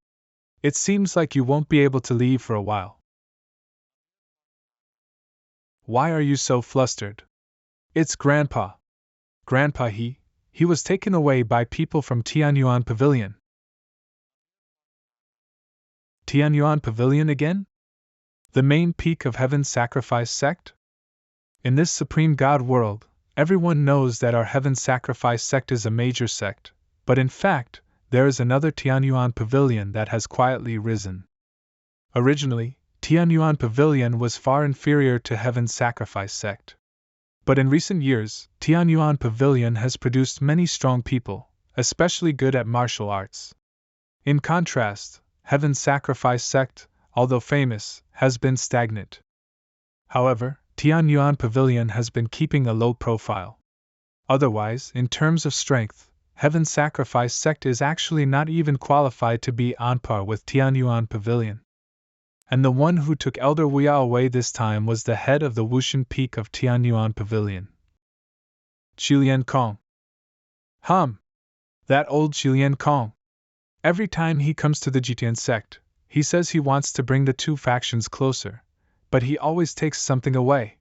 It seems like you won't be able to leave for a while. Why are you so flustered? It's Grandpa. Grandpa, he was taken away by people from Tianyuan Pavilion. Tianyuan Pavilion again? The main peak of Heaven's Sacrifice Sect? In this Supreme God world, everyone knows that our Heaven's Sacrifice Sect is a major sect, but in fact, there is another Tianyuan Pavilion that has quietly risen. Originally, Tianyuan Pavilion was far inferior to Heaven's Sacrifice Sect. But in recent years, Tianyuan Pavilion has produced many strong people, especially good at martial arts. In contrast, Heaven's Sacrifice Sect, although famous, has been stagnant. However, Tianyuan Pavilion has been keeping a low profile. Otherwise, in terms of strength, Heaven Sacrifice sect is actually not even qualified to be on par with Tianyuan Pavilion. And the one who took Elder Wuya away this time was the head of the Wushan Peak of Tianyuan Pavilion. Qilian Kong. That old Qilian Kong. Every time he comes to the Jitian sect, he says he wants to bring the two factions closer, but he always takes something away.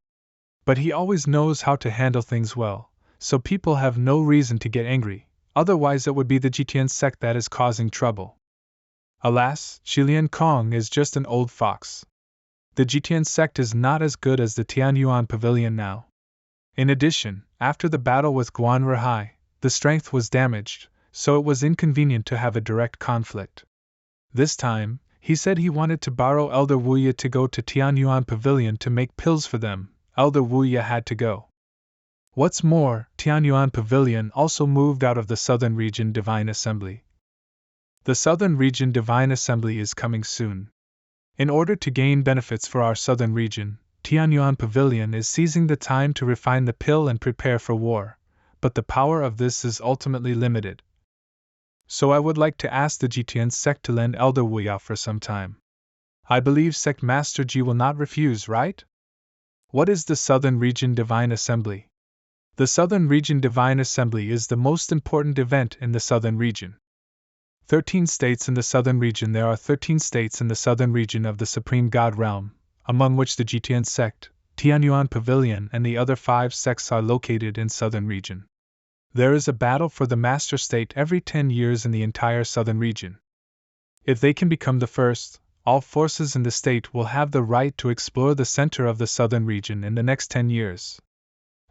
But he always knows how to handle things well, so people have no reason to get angry, otherwise it would be the Jitian sect that is causing trouble. Alas, Qilian Kong is just an old fox. The Jitian sect is not as good as the Tianyuan Pavilion now. In addition, after the battle with Guan Rehai, the strength was damaged, so it was inconvenient to have a direct conflict. This time, he said he wanted to borrow Elder Wuya to go to Tianyuan Pavilion to make pills for them. Elder Wuya had to go. What's more, Tianyuan Pavilion also moved out of the Southern Region Divine Assembly. The Southern Region Divine Assembly is coming soon. In order to gain benefits for our Southern Region, Tianyuan Pavilion is seizing the time to refine the pill and prepare for war, but the power of this is ultimately limited. So I would like to ask the Jitian sect to lend Elder Wuya for some time. I believe Sect Master Ji will not refuse, right? What is the Southern Region Divine Assembly? The Southern Region Divine Assembly is the most important event in the Southern Region. 13 states in the Southern Region. There are 13 states in the Southern Region of the Supreme God Realm, among which the Jitian sect, Tianyuan Pavilion and the other 5 sects are located in Southern Region. There is a battle for the Master State every 10 years in the entire Southern Region. If they can become the first, all forces in the state will have the right to explore the center of the Southern Region in the next 10 years.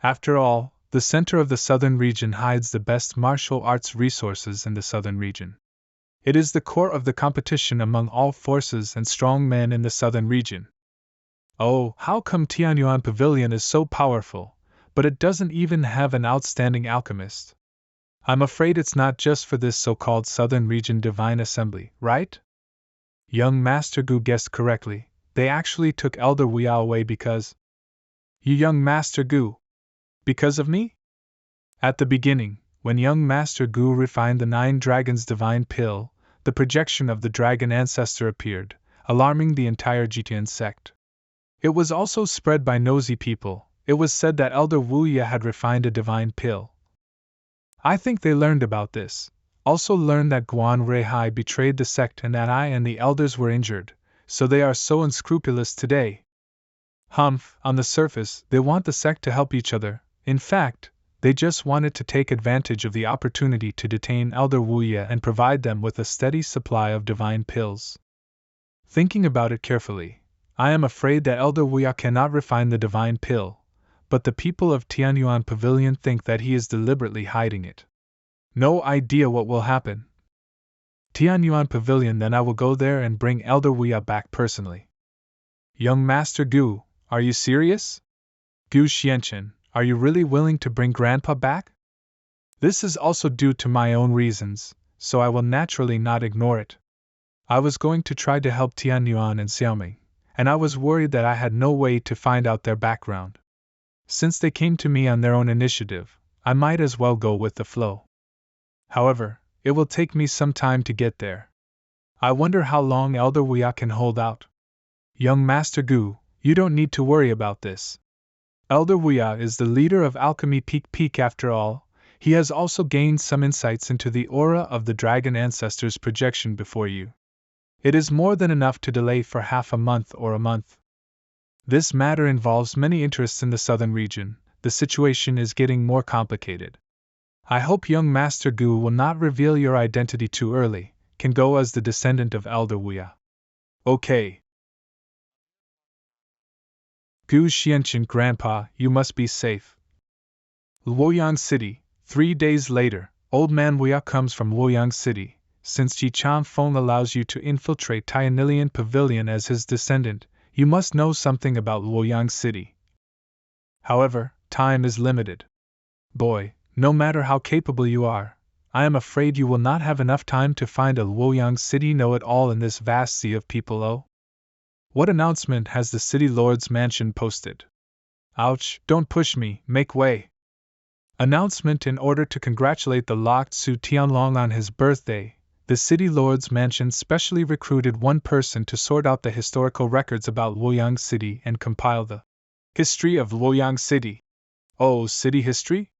After all, the center of the Southern Region hides the best martial arts resources in the Southern Region. It is the core of the competition among all forces and strong men in the Southern Region. Oh, how come Tianyuan Pavilion is so powerful, but it doesn't even have an outstanding alchemist? I'm afraid it's not just for this so-called Southern Region Divine Assembly, right? Young Master Gu guessed correctly. They actually took Elder Wuya away because... You young Master Gu? Because of me? At the beginning, when young Master Gu refined the 9 dragons divine pill, the projection of the dragon ancestor appeared, alarming the entire Jitian sect. It was also spread by nosy people. It was said that Elder Wuya had refined a divine pill. I think they learned about this, also learned that Guan Rehai betrayed the sect and that I and the elders were injured, so they are so unscrupulous today. On the surface, they want the sect to help each other. In fact, they just wanted to take advantage of the opportunity to detain Elder Wuya and provide them with a steady supply of divine pills. Thinking about it carefully, I am afraid that Elder Wuya cannot refine the divine pill, but the people of Tianyuan Pavilion think that he is deliberately hiding it. No idea what will happen. Tianyuan Pavilion, then I will go there and bring Elder Wuya back personally. Young Master Gu, are you serious? Gu Xianchen, are you really willing to bring Grandpa back? This is also due to my own reasons, so I will naturally not ignore it. I was going to try to help Tianyuan and Xiaoming, and I was worried that I had no way to find out their background. Since they came to me on their own initiative, I might as well go with the flow. However, it will take me some time to get there. I wonder how long Elder Wuya can hold out. Young Master Gu, you don't need to worry about this. Elder Wuya is the leader of Alchemy Peak after all. He has also gained some insights into the aura of the dragon ancestor's projection before you. It is more than enough to delay for half a month or a month. This matter involves many interests in the Southern Region. The situation is getting more complicated. I hope young Master Gu will not reveal your identity too early, can go as the descendant of Elder Wuya. Okay. Gu Xianchen, Grandpa, you must be safe. Luoyang City. 3 days later, Old Man Wuya comes from Luoyang City. Since Ji Chan Feng allows you to infiltrate Tianyuan Pavilion as his descendant, you must know something about Luoyang City. However, time is limited. Boy, no matter how capable you are, I am afraid you will not have enough time to find a Luoyang City know-it-all in this vast sea of people. What announcement has the City Lord's mansion posted? Ouch, don't push me, make way. Announcement: in order to congratulate the locked Su Tianlong on his birthday, the City Lord's mansion specially recruited one person to sort out the historical records about Luoyang City and compile the history of Luoyang City. Oh, city history?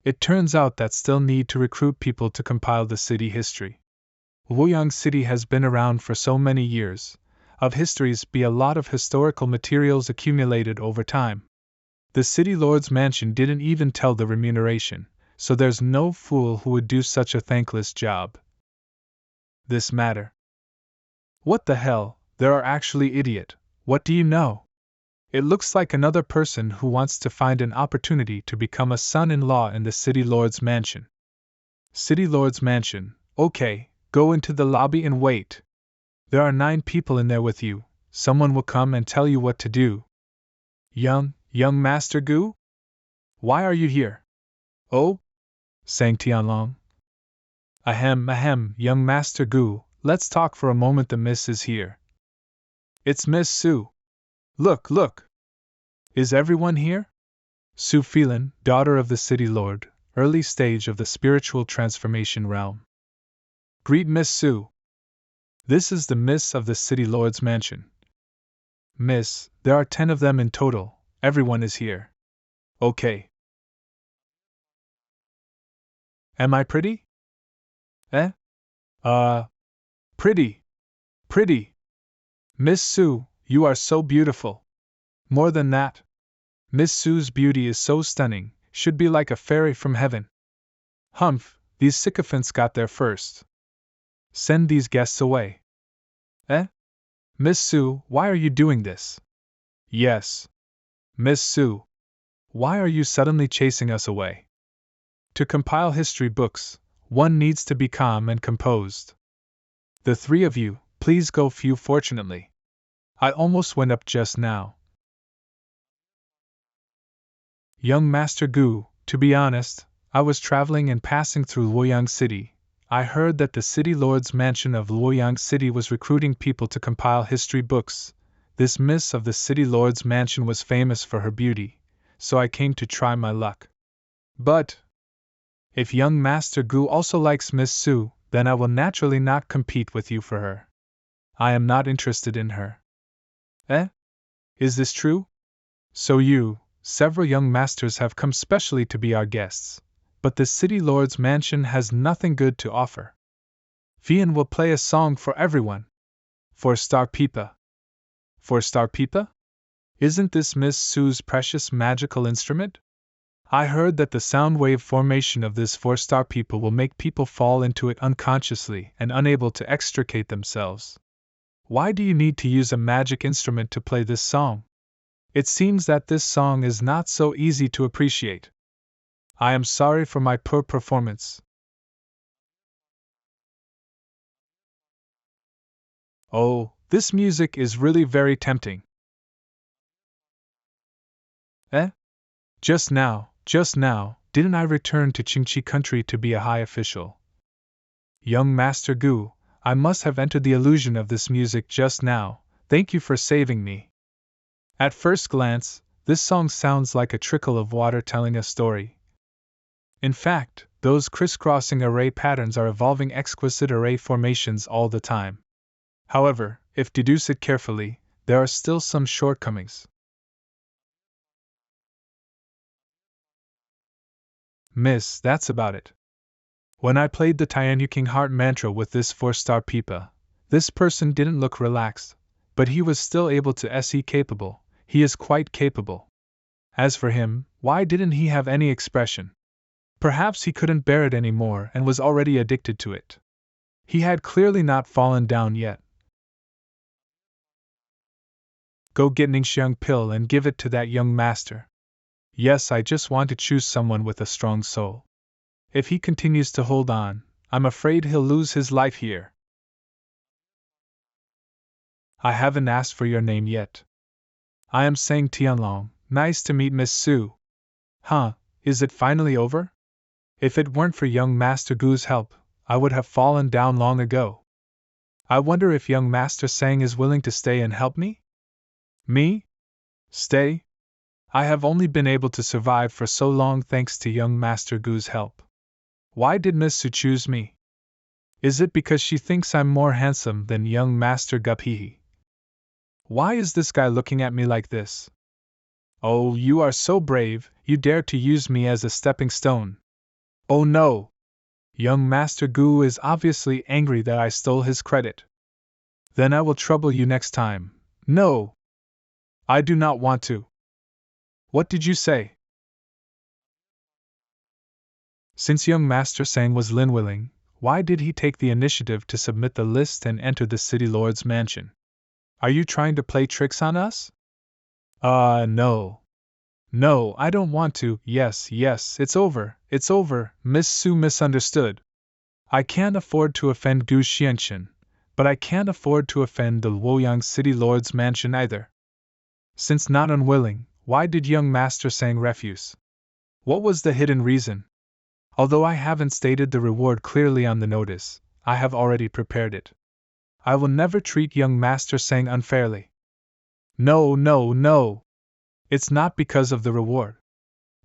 It turns out that still need to recruit people to compile the city history. Luoyang City has been around for so many years. Of histories be a lot of historical materials accumulated over time. The City Lord's mansion didn't even tell the remuneration, so there's no fool who would do such a thankless job. This matter. What the hell, there are actually idiot, what do you know? It looks like another person who wants to find an opportunity to become a son-in-law in the City Lord's mansion. City Lord's mansion, okay, go into the lobby and wait. There are 9 people in there with you, someone will come and tell you what to do. Young Master Gu? Why are you here? Oh? sang Tianlong. Ahem, young Master Gu, let's talk for a moment, the miss is here. It's Miss Su. Look! Is everyone here? Su Phelan, daughter of the City Lord, early stage of the spiritual transformation realm. Greet Miss Su. This is the miss of the City Lord's mansion. Miss, there are 10 of them in total, everyone is here. Okay. Am I pretty? Pretty. Miss Su, you are so beautiful. More than that, Miss Su's beauty is so stunning, should be like a fairy from heaven. Humph, these sycophants got there first. Send these guests away. Miss Su, why are you doing this? Yes. Miss Su, why are you suddenly chasing us away? To compile history books, one needs to be calm and composed. The 3 of you, please go few fortunately. I almost went up just now. Young Master Gu, to be honest, I was traveling and passing through Luoyang City. I heard that the City Lord's mansion of Luoyang City was recruiting people to compile history books. This miss of the City Lord's mansion was famous for her beauty, so I came to try my luck. But if young Master Gu also likes Miss Su, then I will naturally not compete with you for her. I am not interested in her. Is this true? So several young masters have come specially to be our guests, but the City Lord's mansion has nothing good to offer. Fian will play a song for everyone. 4-star pipa. 4-star pipa? Isn't this Miss Su's precious magical instrument? I heard that the sound wave formation of this 4-star pipa will make people fall into it unconsciously and unable to extricate themselves. Why do you need to use a magic instrument to play this song? It seems that this song is not so easy to appreciate. I am sorry for my poor performance. Oh, this music is really very tempting. Just now, didn't I return to Qingqi country to be a high official? Young Master Gu, I must have entered the illusion of this music just now, thank you for saving me. At first glance, this song sounds like a trickle of water telling a story. In fact, those crisscrossing array patterns are evolving exquisite array formations all the time. However, if deduce it carefully, there are still some shortcomings. Miss, that's about it. When I played the Tianyuking Heart Mantra with this 4-star pipa, this person didn't look relaxed, but he was still able to se capable, he is quite capable. As for him, why didn't he have any expression? Perhaps he couldn't bear it anymore and was already addicted to it. He had clearly not fallen down yet. Go get Ningxiang pill and give it to that young master. Yes, I just want to choose someone with a strong soul. If he continues to hold on, I'm afraid he'll lose his life here. I haven't asked for your name yet. I am Sang Tianlong, nice to meet Miss Su. Huh, is it finally over? If it weren't for young Master Gu's help, I would have fallen down long ago. I wonder if young Master Sang is willing to stay and help me? Me? Stay? I have only been able to survive for so long thanks to young Master Gu's help. Why did Miss Su choose me? Is it because she thinks I'm more handsome than young Master Guphihi? Why is this guy looking at me like this? Oh, you are so brave, you dare to use me as a stepping stone. Oh no! Young Master Gu is obviously angry that I stole his credit. Then I will trouble you next time. No! I do not want to. What did you say? Since young Master Sang was Lin willing, why did he take the initiative to submit the list and enter the city lord's mansion? Are you trying to play tricks on us? No. No, I don't want to. Yes, it's over, Miss Su misunderstood. I can't afford to offend Gu Xianxian, but I can't afford to offend the Luoyang City Lord's mansion either. Since not unwilling, why did young Master Sang refuse? What was the hidden reason? Although I haven't stated the reward clearly on the notice, I have already prepared it. I will never treat young Master Sang unfairly. No. It's not because of the reward.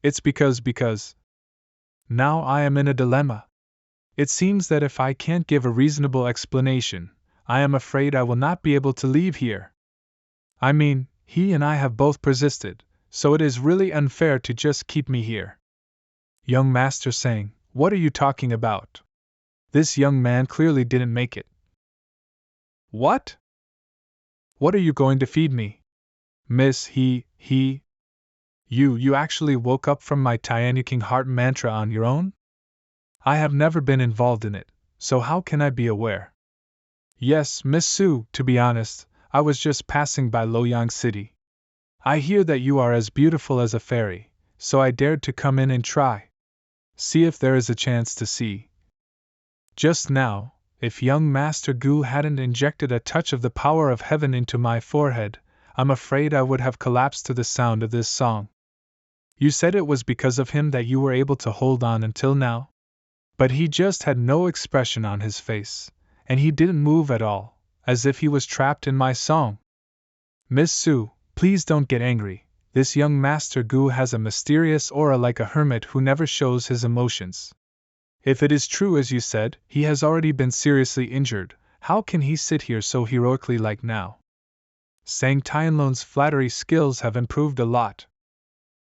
It's because. Now I am in a dilemma. It seems that if I can't give a reasonable explanation, I am afraid I will not be able to leave here. I mean, he and I have both persisted, so it is really unfair to just keep me here. Young Master Sang, what are you talking about? This young man clearly didn't make it. What? What are you going to feed me? Miss, You actually woke up from my Tianyuking heart mantra on your own? I have never been involved in it, so how can I be aware? Yes, Miss Su, to be honest, I was just passing by Luoyang City. I hear that you are as beautiful as a fairy, so I dared to come in and try. See if there is a chance to see. Just now, if young Master Gu hadn't injected a touch of the power of heaven into my forehead, I'm afraid I would have collapsed to the sound of this song. You said it was because of him that you were able to hold on until now? But he just had no expression on his face, and he didn't move at all, as if he was trapped in my song. Miss Su, please don't get angry. This young Master Gu has a mysterious aura like a hermit who never shows his emotions. If it is true as you said, he has already been seriously injured, how can he sit here so heroically like now? Sang Tianlon's flattery skills have improved a lot.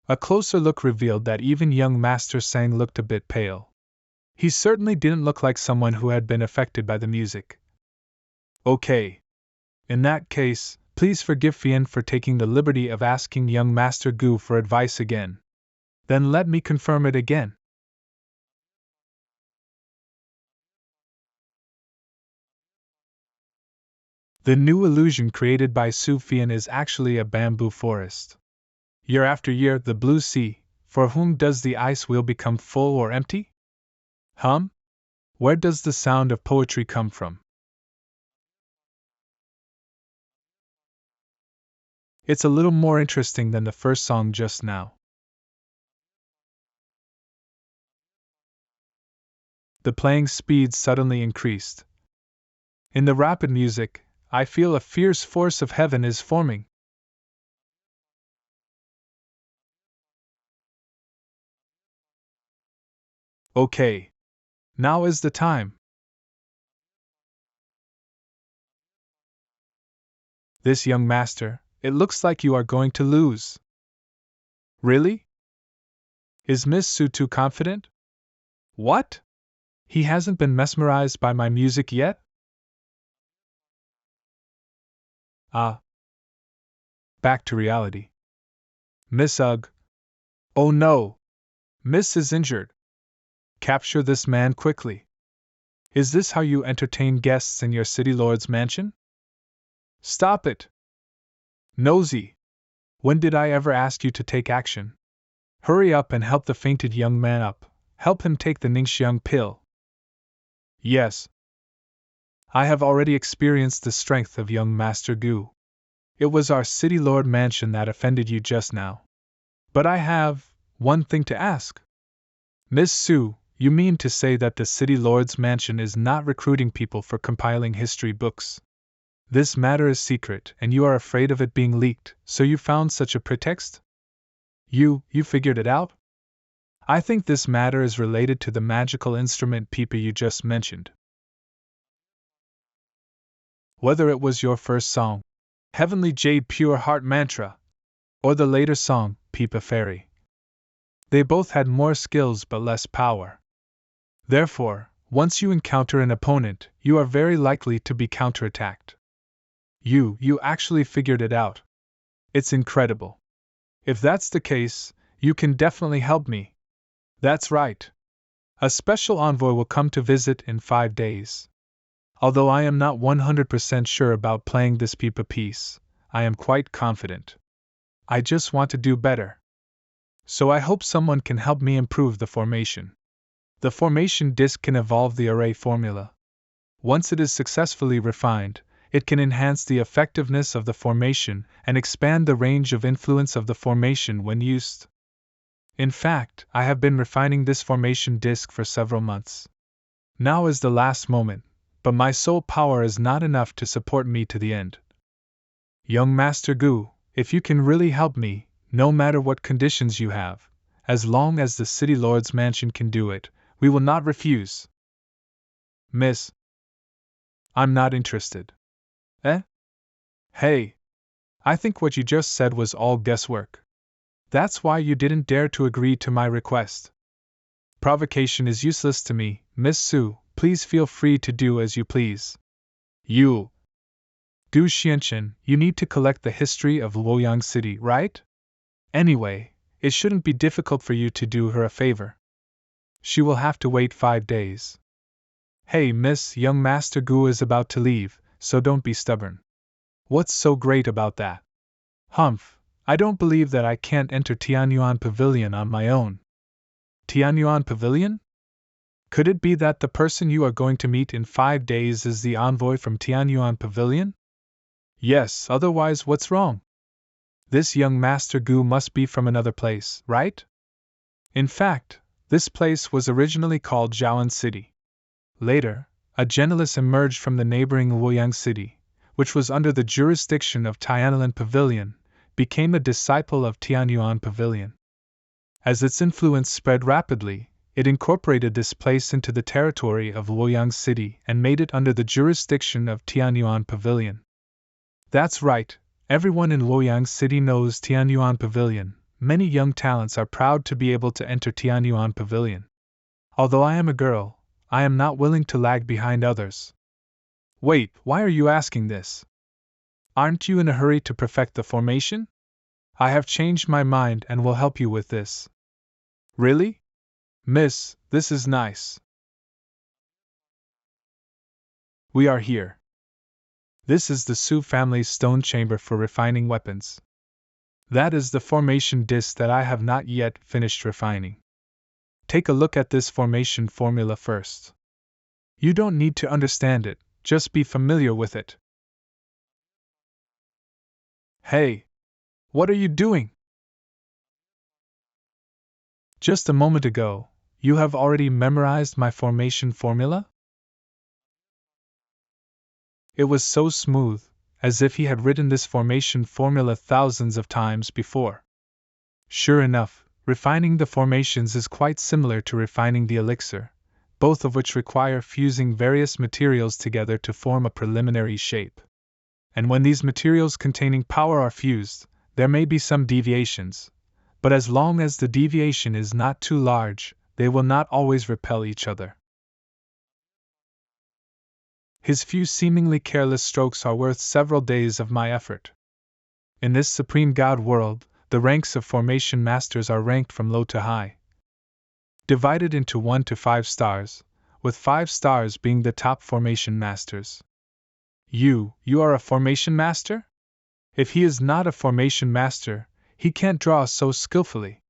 A closer look revealed that even young Master Sang looked a bit pale. He certainly didn't look like someone who had been affected by the music. Okay. In that case, please forgive Fian for taking the liberty of asking young Master Gu for advice again. Then let me confirm it again. The new illusion created by Su Fian is actually a bamboo forest. Year after year, the blue sea, for whom does the ice wheel become full or empty? Where does the sound of poetry come from? It's a little more interesting than the first song just now. The playing speed suddenly increased. In the rapid music, I feel a fierce force of heaven is forming. Okay. Now is the time. This young master, it looks like you are going to lose. Really? Is Miss Su too confident? What? He hasn't been mesmerized by my music yet? Ah. Back to reality. Miss Ugg. Oh no! Miss is injured. Capture this man quickly. Is this how you entertain guests in your city lord's mansion? Stop it! Nosy! When did I ever ask you to take action? Hurry up and help the fainted young man up. Help him take the Ningxiang pill. Yes. I have already experienced the strength of young Master Gu. It was our city lord mansion that offended you just now. But I have one thing to ask. Miss Su, You mean to say that the City Lord's mansion is not recruiting people for compiling history books? This matter is secret, and you are afraid of it being leaked, so you found such a pretext? You figured it out? I think this matter is related to the magical instrument Peepa you just mentioned. Whether it was your first song, Heavenly Jade Pure Heart Mantra, or the later song, Peepa Fairy, they both had more skills but less power. Therefore, once you encounter an opponent, you are very likely to be counterattacked. You actually figured it out. It's incredible. If that's the case, you can definitely help me. That's right. A special envoy will come to visit in 5 days. Although I am not 100% sure about playing this Peepa piece, I am quite confident. I just want to do better. So I hope someone can help me improve the formation. The formation disk can evolve the array formula. Once it is successfully refined, it can enhance the effectiveness of the formation and expand the range of influence of the formation when used. In fact, I have been refining this formation disk for several months. Now is the last moment, but my soul power is not enough to support me to the end. Young Master Gu, if you can really help me, no matter what conditions you have, as long as the City Lord's mansion can do it, we will not refuse. Miss, I'm not interested. Eh? Hey, I think what you just said was all guesswork. That's why you didn't dare to agree to my request. Provocation is useless to me, Miss Su, please feel free to do as you please. Du Xianchen, you need to collect the history of Luoyang City, right? Anyway, it shouldn't be difficult for you to do her a favor. She will have to wait 5 days. Hey Miss, young Master Gu is about to leave, so don't be stubborn. What's so great about that? Humph, I don't believe that I can't enter Tianyuan Pavilion on my own. Tianyuan Pavilion? Could it be that the person you are going to meet in 5 days is the envoy from Tianyuan Pavilion? Yes, otherwise what's wrong? This young Master Gu must be from another place, right? In fact, this place was originally called Zhaoan City. Later, a generalist emerged from the neighboring Luoyang City, which was under the jurisdiction of Tianyuan Pavilion, became a disciple of Tianyuan Pavilion. As its influence spread rapidly, it incorporated this place into the territory of Luoyang City and made it under the jurisdiction of Tianyuan Pavilion. That's right, everyone in Luoyang City knows Tianyuan Pavilion. Many young talents are proud to be able to enter Tianyuan Pavilion. Although I am a girl, I am not willing to lag behind others. Wait, why are you asking this? Aren't you in a hurry to perfect the formation? I have changed my mind and will help you with this. Really? Miss, this is nice. We are here. This is the Su family's stone chamber for refining weapons. That is the formation disk that I have not yet finished refining. Take a look at this formation formula first. You don't need to understand it, just be familiar with it. Hey! What are you doing? Just a moment ago, you have already memorized my formation formula? It was so smooth, as if he had written this formation formula thousands of times before. Sure enough, refining the formations is quite similar to refining the elixir, both of which require fusing various materials together to form a preliminary shape. And when these materials containing power are fused, there may be some deviations, but as long as the deviation is not too large, they will not always repel each other. His few seemingly careless strokes are worth several days of my effort. In this supreme God world, the ranks of formation masters are ranked from low to high, divided into 1 to 5 stars, with 5 stars being the top formation masters. You are a formation master? If he is not a formation master, he can't draw so skillfully.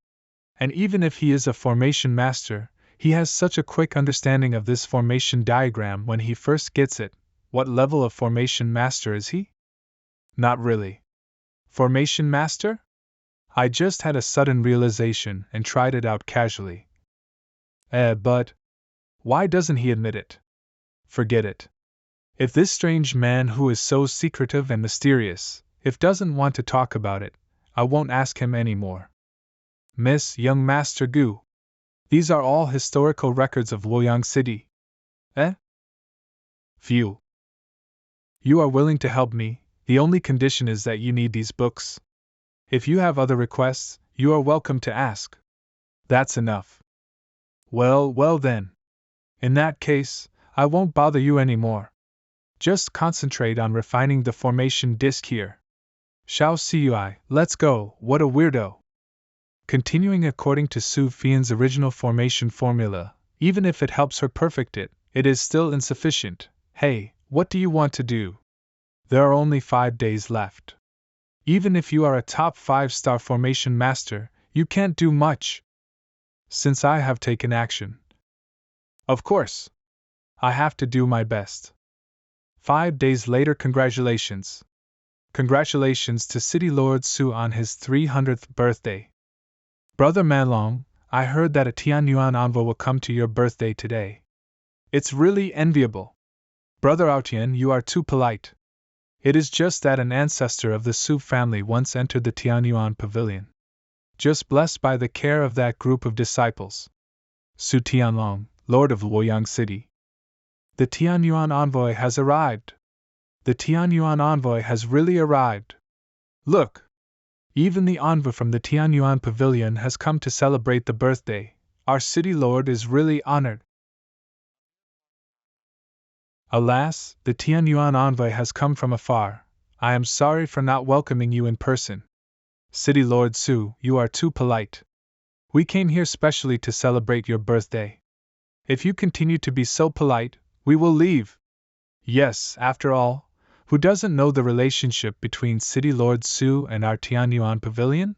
And even if he is a formation master, he has such a quick understanding of this formation diagram when he first gets it. What level of formation master is he? Not really. Formation master? I just had a sudden realization and tried it out casually. But why doesn't he admit it? Forget it. If this strange man who is so secretive and mysterious, if doesn't want to talk about it, I won't ask him any more. Miss Young Master Gu. These are all historical records of Luoyang City. Phew. You are willing to help me, the only condition is that you need these books. If you have other requests, you are welcome to ask. That's enough. Well then. In that case, I won't bother you anymore. Just concentrate on refining the formation disk here. Xiaoyao, let's go, what a weirdo. Continuing according to Su Fian's original formation formula, even if it helps her perfect it, it is still insufficient. Hey, what do you want to do? There are only 5 days left. Even if you are a top 5-star formation master, you can't do much. Since I have taken action. Of course. I have to do my best. 5 days later. Congratulations. Congratulations to City Lord Su on his 300th birthday. Brother Manlong, I heard that a Tianyuan envoy will come to your birthday today. It's really enviable. Brother Aotian, you are too polite. It is just that an ancestor of the Su family once entered the Tianyuan pavilion. Just blessed by the care of that group of disciples. Su Tianlong, Lord of Luoyang City. The Tianyuan envoy has arrived. The Tianyuan envoy has really arrived. Look! Even the envoy from the Tianyuan pavilion has come to celebrate the birthday. Our city lord is really honored. Alas, the Tianyuan envoy has come from afar. I am sorry for not welcoming you in person. City Lord Su, you are too polite. We came here specially to celebrate your birthday. If you continue to be so polite, we will leave. Yes, after all, who doesn't know the relationship between City Lord Su and our Tianyuan pavilion?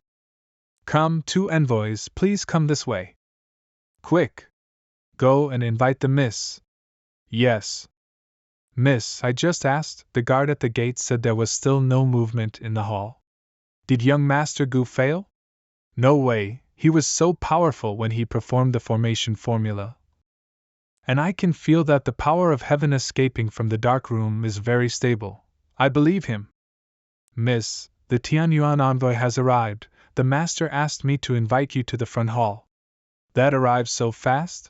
Come, 2 envoys, please come this way. Quick! Go and invite the miss. Yes. Miss, I just asked, the guard at the gate said there was still no movement in the hall. Did young Master Gu fail? No way, he was so powerful when he performed the formation formula. And I can feel that the power of heaven escaping from the dark room is very stable. I believe him. Miss, the Tianyuan envoy has arrived. The master asked me to invite you to the front hall. That arrived so fast?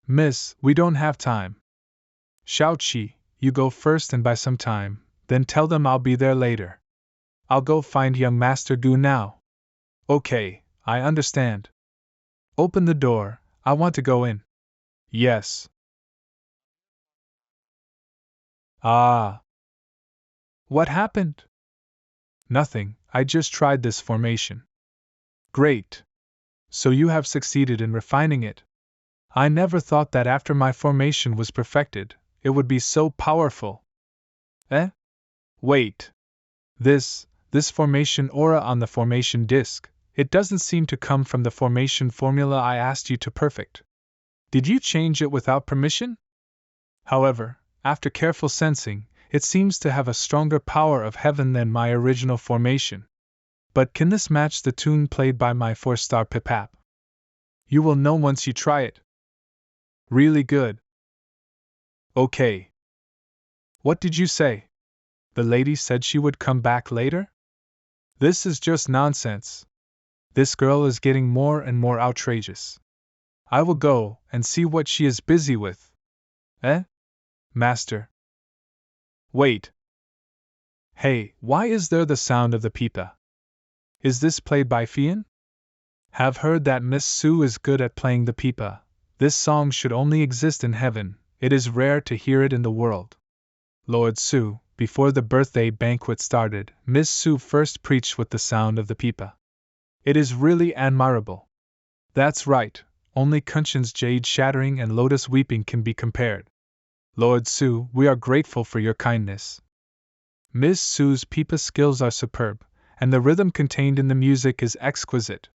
Miss, we don't have time. Xiaoqi, you go first and buy some time, then tell them I'll be there later. I'll go find young Master Gu now. Okay, I understand. Open the door, I want to go in. Yes. Ah. What happened? Nothing, I just tried this formation. Great. So you have succeeded in refining it. I never thought that after my formation was perfected, it would be so powerful. Wait. This formation aura on the formation disk, it doesn't seem to come from the formation formula I asked you to perfect. Did you change it without permission? However, after careful sensing, it seems to have a stronger power of heaven than my original formation. But can this match the tune played by my 4-star pipap? You will know once you try it. Really good. Okay. What did you say? The lady said she would come back later? This is just nonsense. This girl is getting more and more outrageous. I will go and see what she is busy with. Master? Wait. Hey, why is there the sound of the pipa? Is this played by Fian? Have heard that Miss Su is good at playing the pipa. This song should only exist in heaven, it is rare to hear it in the world. Lord Su, before the birthday banquet started, Miss Su first preached with the sound of the pipa. It is really admirable. That's right, only Kunshin's jade shattering and lotus weeping can be compared. Lord Su, we are grateful for your kindness. Miss Su's pipa skills are superb, and the rhythm contained in the music is exquisite.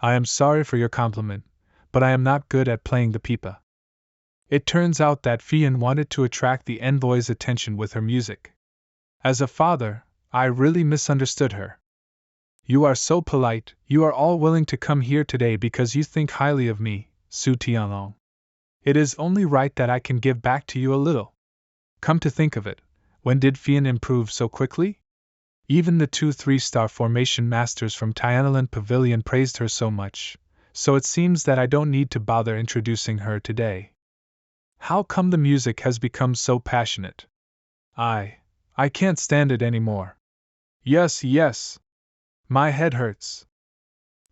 I am sorry for your compliment, but I am not good at playing the pipa. It turns out that Fian wanted to attract the envoy's attention with her music. As a father, I really misunderstood her. You are so polite, you are all willing to come here today because you think highly of me, Su Tianlong. It is only right that I can give back to you a little. Come to think of it, when did Fian improve so quickly? Even the 2 3-star formation masters from Tiananmen Pavilion praised her so much, so it seems that I don't need to bother introducing her today. How come the music has become so passionate? I can't stand it anymore. Yes. My head hurts.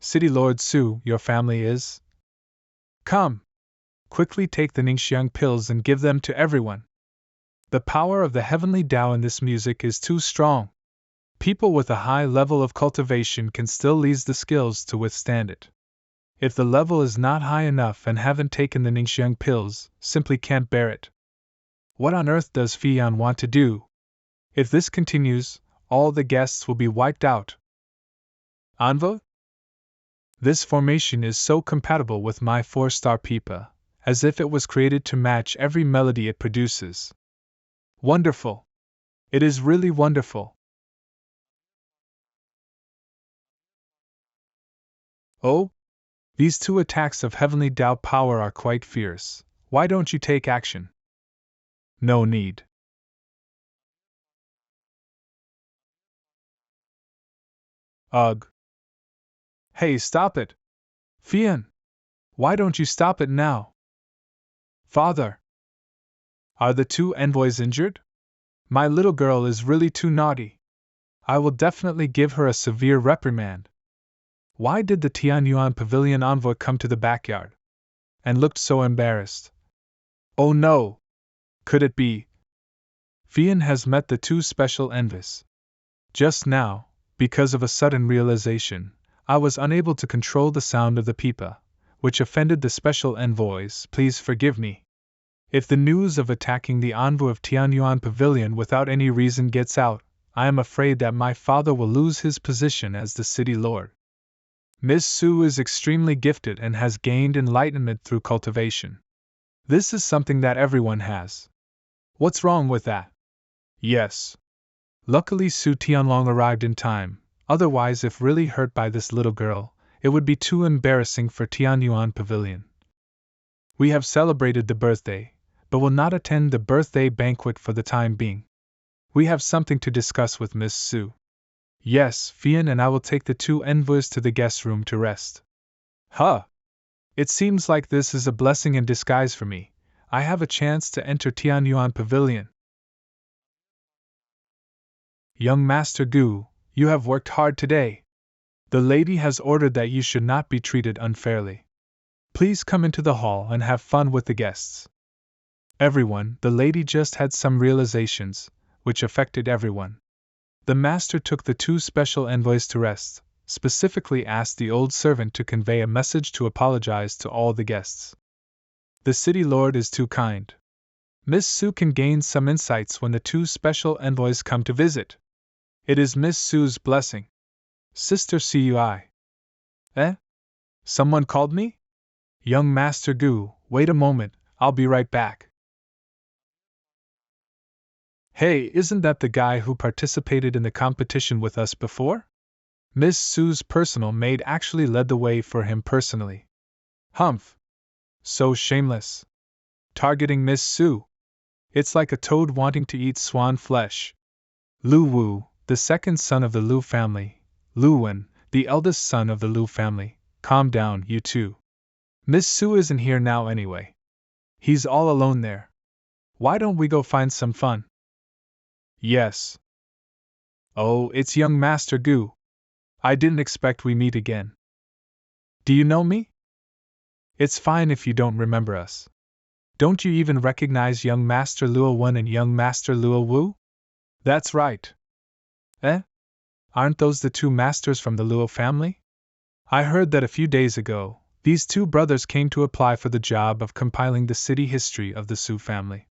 City Lord Su, your family is? Come. Quickly take the Ningxiang pills and give them to everyone. The power of the heavenly Tao in this music is too strong. People with a high level of cultivation can still lose the skills to withstand it. If the level is not high enough and haven't taken the Ningxiang pills, simply can't bear it. What on earth does Fian want to do? If this continues, all the guests will be wiped out. Anvo? This formation is so compatible with my 4-star pipa, as if it was created to match every melody it produces. Wonderful! It is really wonderful. Oh? These 2 attacks of heavenly Tao power are quite fierce. Why don't you take action? No need. Ugh. Hey, stop it! Fian! Why don't you stop it now? Father! Are the 2 envoys injured? My little girl is really too naughty. I will definitely give her a severe reprimand. Why did the Tianyuan Pavilion envoy come to the backyard? And looked so embarrassed. Oh no! Could it be? Fian has met the 2 special envoys. Just now, because of a sudden realization, I was unable to control the sound of the pipa, which offended the special envoys. Please forgive me. If the news of attacking the envoy of Tianyuan Pavilion without any reason gets out, I am afraid that my father will lose his position as the city lord. Miss Su is extremely gifted and has gained enlightenment through cultivation. This is something that everyone has. What's wrong with that? Yes. Luckily Su Tianlong arrived in time, otherwise if really hurt by this little girl, it would be too embarrassing for Tianyuan Pavilion. We have celebrated the birthday, but will not attend the birthday banquet for the time being. We have something to discuss with Miss Su. Yes, Fian and I will take the 2 envoys to the guest room to rest. Huh! It seems like this is a blessing in disguise for me. I have a chance to enter Tianyuan Pavilion. Young Master Gu, you have worked hard today. The lady has ordered that you should not be treated unfairly. Please come into the hall and have fun with the guests. Everyone, the lady just had some realizations, which affected everyone. The master took the 2 special envoys to rest, specifically asked the old servant to convey a message to apologize to all the guests. The city lord is too kind. Miss Su can gain some insights when the 2 special envoys come to visit. It is Miss Su's blessing. Sister Cui. Someone called me? Young Master Gu, wait a moment, I'll be right back. Hey, isn't that the guy who participated in the competition with us before? Miss Su's personal maid actually led the way for him personally. Humph! So shameless. Targeting Miss Su. It's like a toad wanting to eat swan flesh. Lu Wu, the second son of the Lu family, Lu Wen, the eldest son of the Lu family, calm down, you two. Miss Su isn't here now anyway. He's all alone there. Why don't we go find some fun? Yes. Oh, it's young Master Gu. I didn't expect we meet again. Do you know me? It's fine if you don't remember us. Don't you even recognize young Master Luo Wen and young Master Luo Wu? That's right. Aren't those the 2 masters from the Luo family? I heard that a few days ago, these 2 brothers came to apply for the job of compiling the city history of the Su family.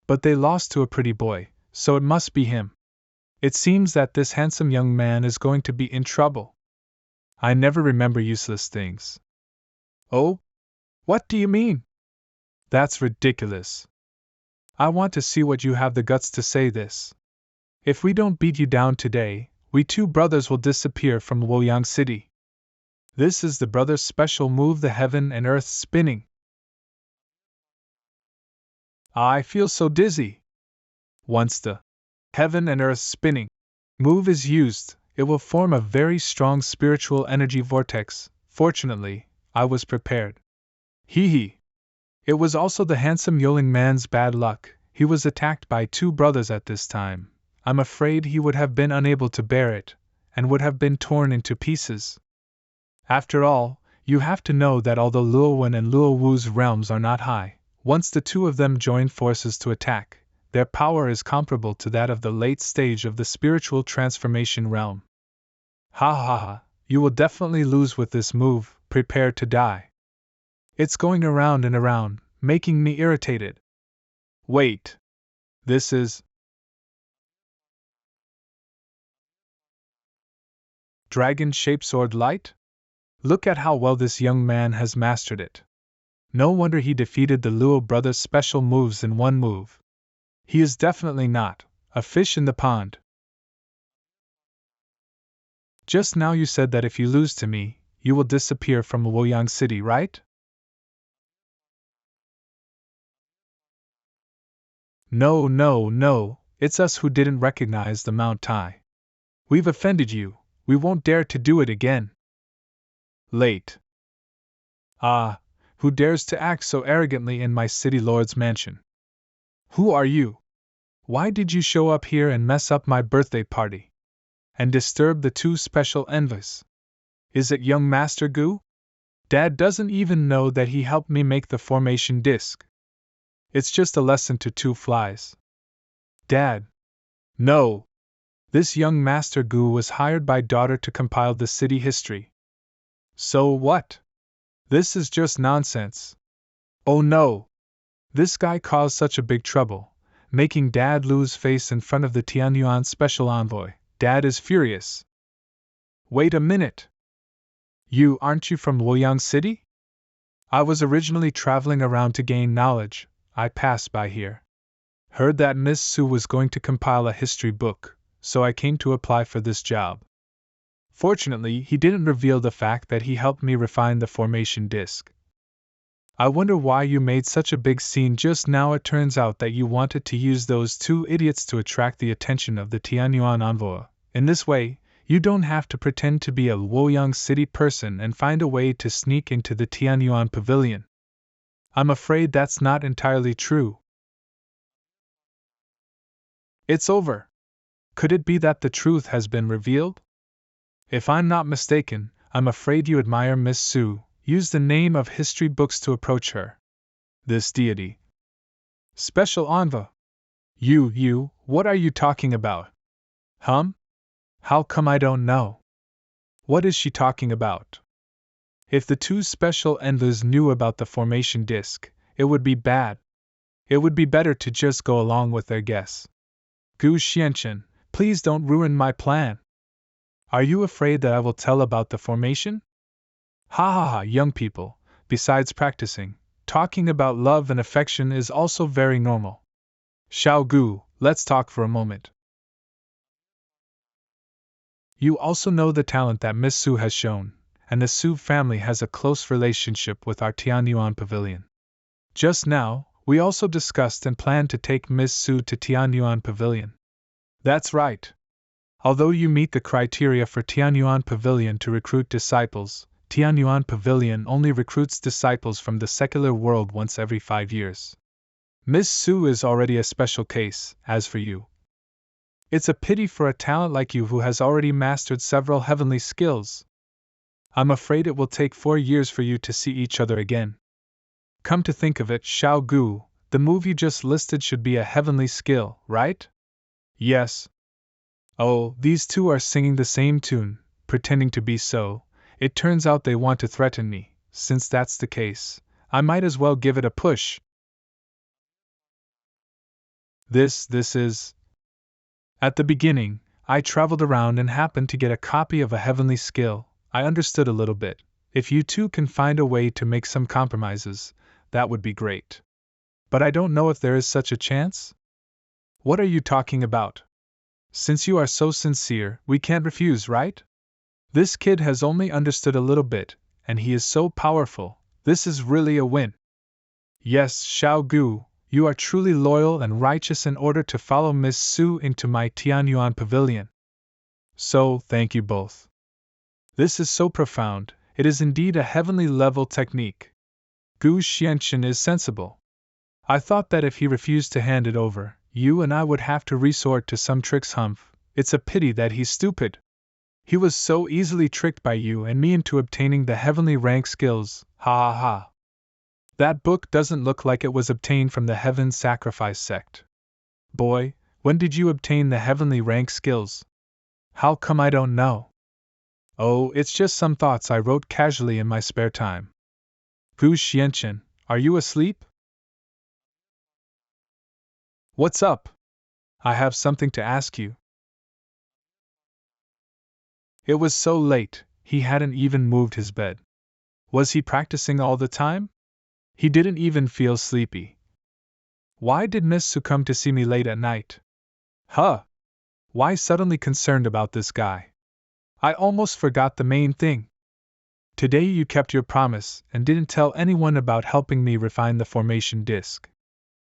But they lost to a pretty boy, so it must be him. It seems that this handsome young man is going to be in trouble. I never remember useless things. Oh? What do you mean? That's ridiculous. I want to see what you have the guts to say this. If we don't beat you down today, we 2 brothers will disappear from Luoyang City. This is the brother's special move, the heaven and earth spinning. I feel so dizzy. Once the heaven and earth spinning move is used, it will form a very strong spiritual energy vortex. Fortunately, I was prepared. Hee hee. It was also the handsome young man's bad luck. He was attacked by two brothers at this time. I'm afraid he would have been unable to bear it, and would have been torn into pieces. After all, you have to know that although Luowen and Luowu's realms are not high, once the two of them join forces to attack, their power is comparable to that of the late stage of the spiritual transformation realm. Ha ha ha, you will definitely lose with this move, prepare to die. It's going around and around, making me irritated. Wait. This is dragon-shaped sword light? Look at how well this young man has mastered it. No wonder he defeated the Luo brothers' special moves in one move. He is definitely not a fish in the pond. Just now you said that if you lose to me, you will disappear from Luoyang City, right? No, it's us who didn't recognize the Mount Tai. We've offended you, we won't dare to do it again. Late. Ah, who dares to act so arrogantly in my city lord's mansion? Who are you? Why did you show up here and mess up my birthday party? And disturb the two special envoys? Is it young Master Gu? Dad doesn't even know that he helped me make the formation disc. It's just a lesson to two flies. Dad. No. This young Master Gu was hired by daughter to compile the city history. So what? This is just nonsense. Oh no. This guy caused such a big trouble, making Dad lose face in front of the Tianyuan special envoy. Dad is furious. Wait a minute. Aren't you from Luoyang City? I was originally traveling around to gain knowledge. I passed by here. Heard that Miss Su was going to compile a history book, so I came to apply for this job. Fortunately, he didn't reveal the fact that he helped me refine the formation disc. I wonder why you made such a big scene just now. It turns out that you wanted to use those two idiots to attract the attention of the Tianyuan envoy. In this way, you don't have to pretend to be a Luoyang City person and find a way to sneak into the Tianyuan pavilion. I'm afraid that's not entirely true. It's over. Could it be that the truth has been revealed? If I'm not mistaken, I'm afraid you admire Miss Su. Use the name of history books to approach her. This deity. Special envoy. What are you talking about? How come I don't know? What is she talking about? If the two special envoys knew about the formation disc, it would be bad. It would be better to just go along with their guess. Gu Xianchen, please don't ruin my plan. Are you afraid that I will tell about the formation? Ha ha ha, young people, besides practicing, talking about love and affection is also very normal. Xiao Gu, let's talk for a moment. You also know the talent that Miss Su has shown, and the Su family has a close relationship with our Tianyuan pavilion. Just now, we also discussed and planned to take Miss Su to Tianyuan pavilion. That's right. Although you meet the criteria for Tianyuan pavilion to recruit disciples, Tianyuan pavilion only recruits disciples from the secular world once every 5 years. Miss Su is already a special case. As for you, it's a pity for a talent like you who has already mastered several heavenly skills. I'm afraid it will take 4 years for you to see each other again. Come to think of it, Xiao Gu, the move you just listed should be a heavenly skill, right? Yes. Oh, these two are singing the same tune, pretending to be so. It turns out they want to threaten me. Since that's the case, I might as well give it a push. This is... At the beginning, I traveled around and happened to get a copy of a heavenly skill. I understood a little bit. If you two can find a way to make some compromises, that would be great. But I don't know if there is such a chance. What are you talking about? Since you are so sincere, we can't refuse, right? This kid has only understood a little bit, and he is so powerful. This is really a win. Yes, Xiao Gu, you are truly loyal and righteous in order to follow Miss Su into my Tianyuan pavilion. So, thank you both. This is so profound, it is indeed a heavenly level technique. Gu Xianchen is sensible. I thought that if he refused to hand it over, you and I would have to resort to some tricks. Humph, it's a pity that he's stupid. He was so easily tricked by you and me into obtaining the heavenly rank skills, ha ha ha. That book doesn't look like it was obtained from the Heaven Sacrifice sect. Boy, when did you obtain the heavenly rank skills? How come I don't know? Oh, it's just some thoughts I wrote casually in my spare time. Gu Xianchen, are you asleep? What's up? I have something to ask you. It was so late, he hadn't even moved his bed. Was he practicing all the time? He didn't even feel sleepy. Why did Miss Su come to see me late at night? Huh! Why suddenly concerned about this guy? I almost forgot the main thing. Today you kept your promise and didn't tell anyone about helping me refine the formation disc.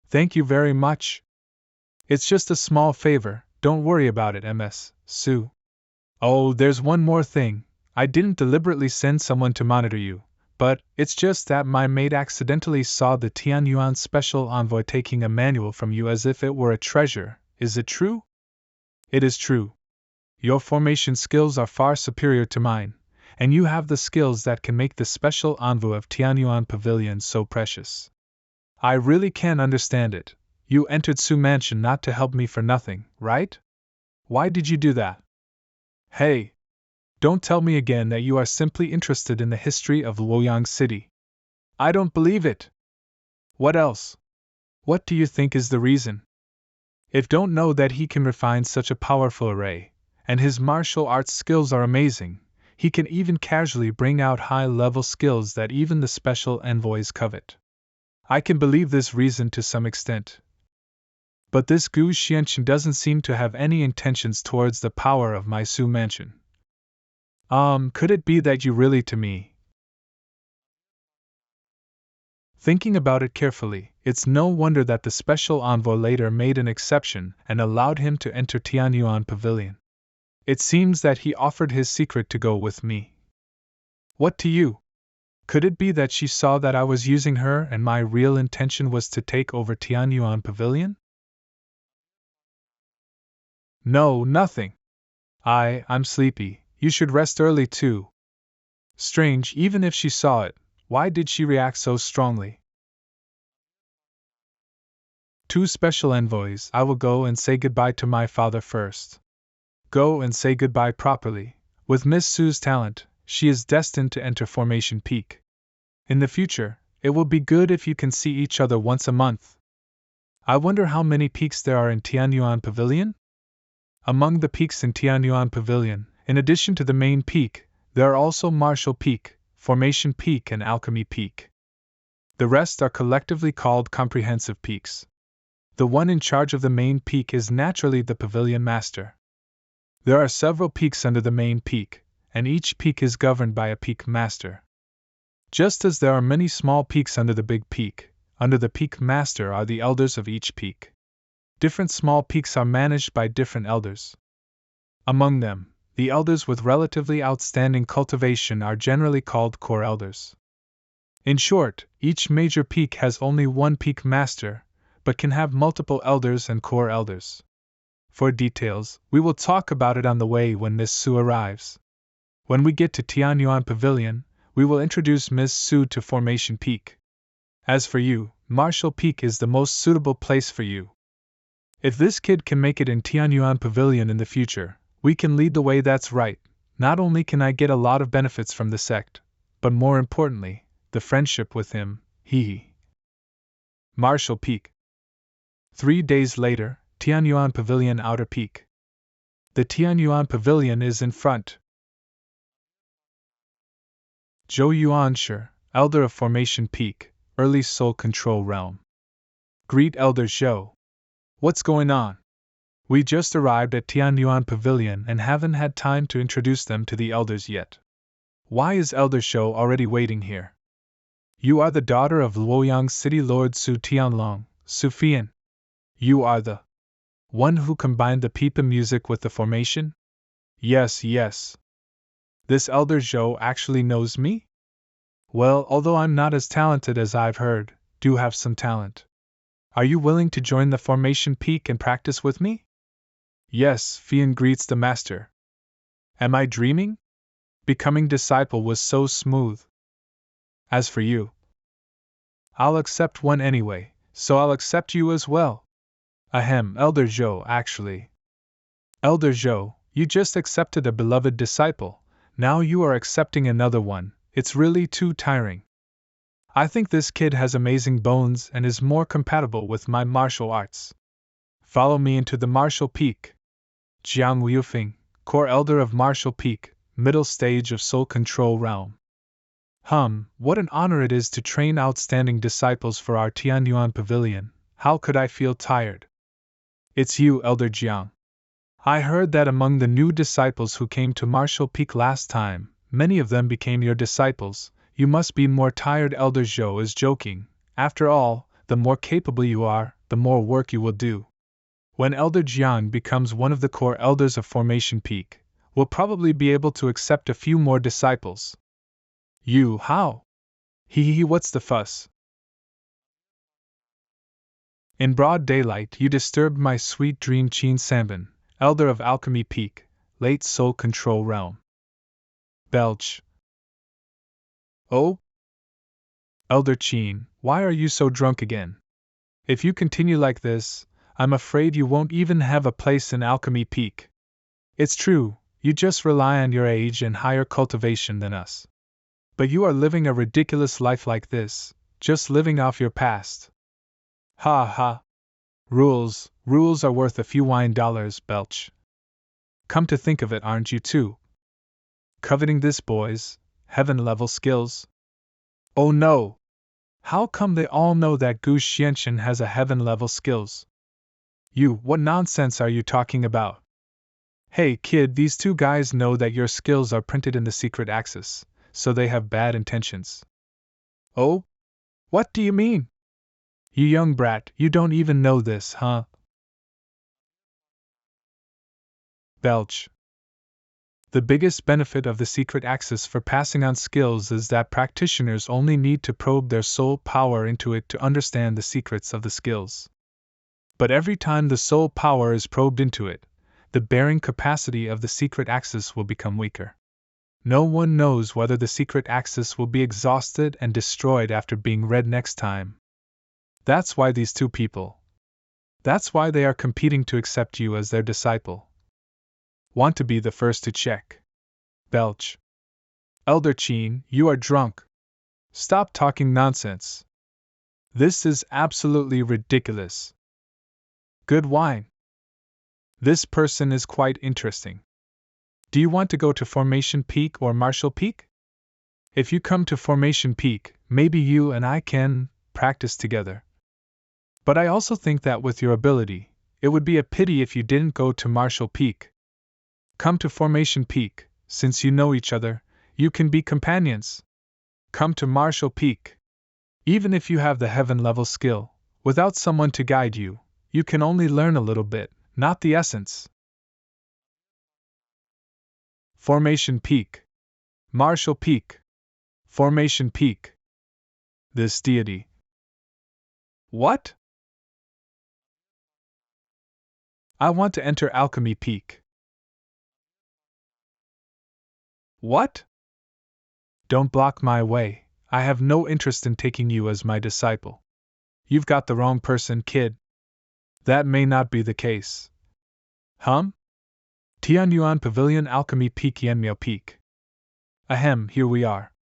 Thank you very much. It's just a small favor, don't worry about it, Ms. Su. Oh, there's one more thing. I didn't deliberately send someone to monitor you, but it's just that my maid accidentally saw the Tianyuan special envoy taking a manual from you as if it were a treasure. Is it true? It is true. Your formation skills are far superior to mine, and you have the skills that can make the special envoy of Tianyuan Pavilion so precious. I really can't understand it. You entered Su Mansion not to help me for nothing, right? Why did you do that? Hey! Don't tell me again that you are simply interested in the history of Luoyang City. I don't believe it. What else? What do you think is the reason? If don't know that he can refine such a powerful array, and his martial arts skills are amazing, he can even casually bring out high-level skills that even the special envoys covet. I can believe this reason to some extent. But this Gu Xianchen doesn't seem to have any intentions towards the power of my Su Mansion. Could it be that you really to me? Thinking about it carefully, it's no wonder that the special envoy later made an exception and allowed him to enter Tianyuan Pavilion. It seems that he offered his secret to go with me. What to you? Could it be that she saw that I was using her and my real intention was to take over Tianyuan Pavilion? No, nothing. I'm sleepy. You should rest early too. Strange, even if she saw it, why did she react so strongly? Two special envoys. I will go and say goodbye to my father first. Go and say goodbye properly. With Miss Su's talent, she is destined to enter Formation Peak. In the future, it will be good if you can see each other once a month. I wonder how many peaks there are in Tianyuan Pavilion? Among the peaks in Tianyuan Pavilion, in addition to the main peak, there are also Martial Peak, Formation Peak, and Alchemy Peak. The rest are collectively called Comprehensive Peaks. The one in charge of the main peak is naturally the Pavilion Master. There are several peaks under the main peak, and each peak is governed by a peak master. Just as there are many small peaks under the big peak, under the peak master are the elders of each peak. Different small peaks are managed by different elders. Among them, the elders with relatively outstanding cultivation are generally called core elders. In short, each major peak has only one peak master, but can have multiple elders and core elders. For details, we will talk about it on the way when Miss Su arrives. When we get to Tianyuan Pavilion, we will introduce Miss Su to Formation Peak. As for you, Martial Peak is the most suitable place for you. If this kid can make it in Tianyuan Pavilion in the future, we can lead the way. That's right. Not only can I get a lot of benefits from the sect, but more importantly, the friendship with him, hee. Martial Peak. 3 days later, Tianyuan Pavilion Outer Peak. The Tianyuan Pavilion is in front. Zhou Yuanshi, Elder of Formation Peak, Early Soul Control Realm. Greet Elder Zhou. What's going on? We just arrived at Tianyuan Pavilion and haven't had time to introduce them to the elders yet. Why is Elder Shou already waiting here? You are the daughter of Luoyang City Lord Su Tianlong, Sufian. You are the one who combined the pipa music with the formation? Yes, yes. This Elder Shou actually knows me? Well, although I'm not as talented as I've heard, do have some talent. Are you willing to join the formation peak and practice with me? Yes, Fian greets the master. Am I dreaming? Becoming disciple was so smooth. As for you, I'll accept one anyway, so I'll accept you as well. Ahem, Elder Zhou, actually. Elder Zhou, you just accepted a beloved disciple, now you are accepting another one, it's really too tiring. I think this kid has amazing bones and is more compatible with my martial arts. Follow me into the martial peak. Jiang Yufeng, core elder of martial peak, middle stage of soul control realm. What an honor it is to train outstanding disciples for our Tianyuan Pavilion. How could I feel tired? It's you, Elder Jiang. I heard that among the new disciples who came to Martial Peak last time, many of them became your disciples. You must be more tired. Elder Zhou is joking. After all, the more capable you are, the more work you will do. When Elder Jiang becomes one of the core elders of Formation Peak, we'll probably be able to accept a few more disciples. You, how? Hee, what's the fuss? In broad daylight, you disturbed my sweet dream. Qin Sanbin, elder of Alchemy Peak, late soul control realm. Belch. Oh? Elder Qin, why are you so drunk again? If you continue like this, I'm afraid you won't even have a place in Alchemy Peak. It's true, you just rely on your age and higher cultivation than us. But you are living a ridiculous life like this, just living off your past. Ha ha. Rules are worth a few wine dollars, Belch. Come to think of it, aren't you too coveting this boy's heaven-level skills? Oh no! How come they all know that Gu Xianxian has a heaven-level skills? What nonsense are you talking about? Hey kid, these two guys know that your skills are printed in the secret axis, so they have bad intentions. Oh? What do you mean? You young brat, you don't even know this, huh? Belch. The biggest benefit of the secret axis for passing on skills is that practitioners only need to probe their soul power into it to understand the secrets of the skills. But every time the soul power is probed into it, the bearing capacity of the secret axis will become weaker. No one knows whether the secret axis will be exhausted and destroyed after being read next time. That's why these two people. That's why they are competing to accept you as their disciple. Want to be the first to check. Belch. Elder Qin, you are drunk. Stop talking nonsense. This is absolutely ridiculous. Good wine. This person is quite interesting. Do you want to go to Formation Peak or Martial Peak? If you come to Formation Peak, maybe you and I can practice together. But I also think that with your ability, it would be a pity if you didn't go to Martial Peak. Come to Formation Peak, since you know each other, you can be companions. Come to Martial Peak. Even if you have the heaven-level skill, without someone to guide you, you can only learn a little bit, not the essence. Formation Peak. Martial Peak. Formation Peak. This deity. What? I want to enter Alchemy Peak. What? Don't block my way, I have no interest in taking you as my disciple. You've got the wrong person, kid. That may not be the case. Tianyuan Pavilion Alchemy Peak Yanmiao Peak. Ahem, here we are.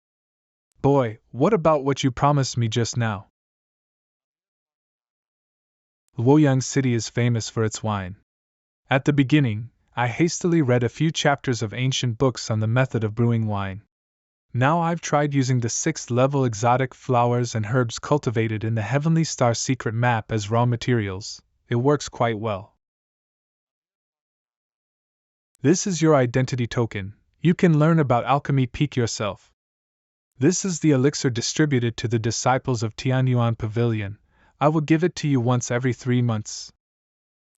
Boy, what about what you promised me just now? Luoyang City is famous for its wine. At the beginning, I hastily read a few chapters of ancient books on the method of brewing wine. Now I've tried using the 6th level exotic flowers and herbs cultivated in the Heavenly Star secret map as raw materials. It works quite well. This is your identity token. You can learn about Alchemy Peak yourself. This is the elixir distributed to the disciples of Tianyuan Pavilion. I will give it to you once every 3 months.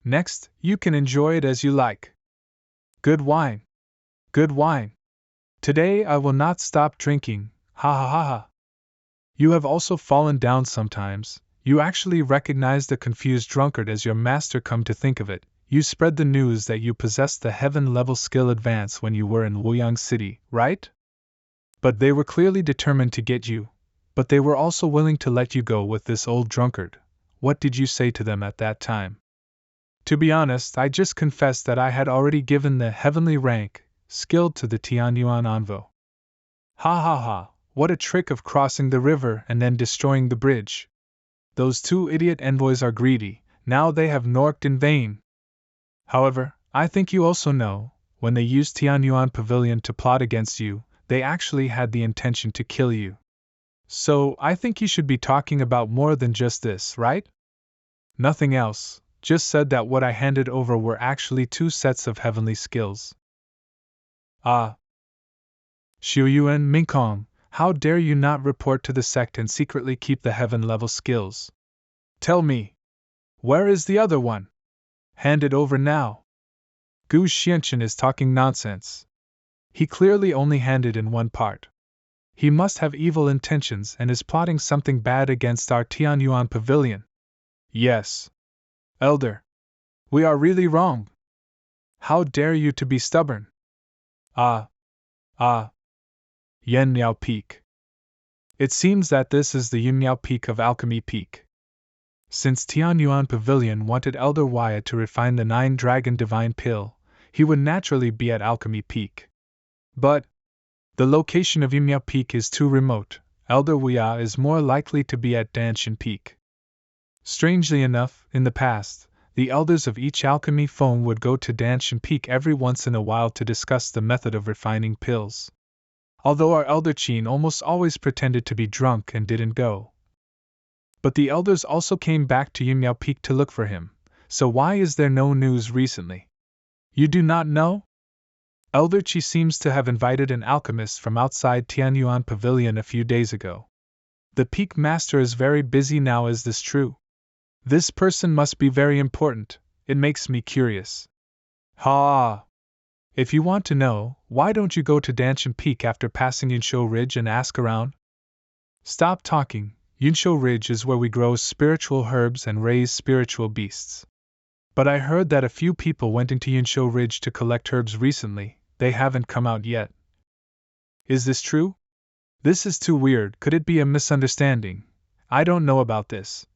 Next, you can enjoy it as you like. Good wine. Good wine. Today I will not stop drinking, ha ha ha ha. You have also fallen down sometimes. You actually recognize the confused drunkard as your master. Come to think of it, you spread the news that you possessed the heaven-level skill advance when you were in Luoyang City, right? But they were clearly determined to get you. But they were also willing to let you go with this old drunkard. What did you say to them at that time? To be honest, I just confessed that I had already given the heavenly rank, skilled to the Tianyuan envoy. Ha ha ha, what a trick of crossing the river and then destroying the bridge. Those 2 idiot envoys are greedy, now they have norked in vain. However, I think you also know, when they used Tianyuan Pavilion to plot against you, they actually had the intention to kill you. So, I think you should be talking about more than just this, right? Nothing else, just said that what I handed over were actually 2 sets of heavenly skills. Ah. Xiaoyao Mingkong, how dare you not report to the sect and secretly keep the heaven-level skills? Tell me. Where is the other one? Hand it over now. Gu Xianchen is talking nonsense. He clearly only handed in one part. He must have evil intentions and is plotting something bad against our Tianyuan Pavilion. Yes. Elder. We are really wrong. How dare you to be stubborn? Ah. Yanyao Peak. It seems that this is the Yanyao Peak of Alchemy Peak. Since Tianyuan Pavilion wanted Elder Waya to refine the 9-dragon divine pill, he would naturally be at Alchemy Peak. But the location of Yanyao Peak is too remote. Elder Waya is more likely to be at Danshan Peak. Strangely enough, in the past, the elders of each alchemy foam would go to Danshan Peak every once in a while to discuss the method of refining pills. Although our elder Qin almost always pretended to be drunk and didn't go. But the elders also came back to Yanyao Peak to look for him, so why is there no news recently? You do not know? Elder Qi seems to have invited an alchemist from outside Tianyuan Pavilion a few days ago. The Peak Master is very busy now. Is this true? This person must be very important. It makes me curious. Ha! If you want to know, why don't you go to Danshan Peak after passing Yunshou Ridge and ask around? Stop talking. Yunshou Ridge is where we grow spiritual herbs and raise spiritual beasts. But I heard that a few people went into Yunshou Ridge to collect herbs recently. They haven't come out yet. Is this true? This is too weird. Could it be a misunderstanding? I don't know about this.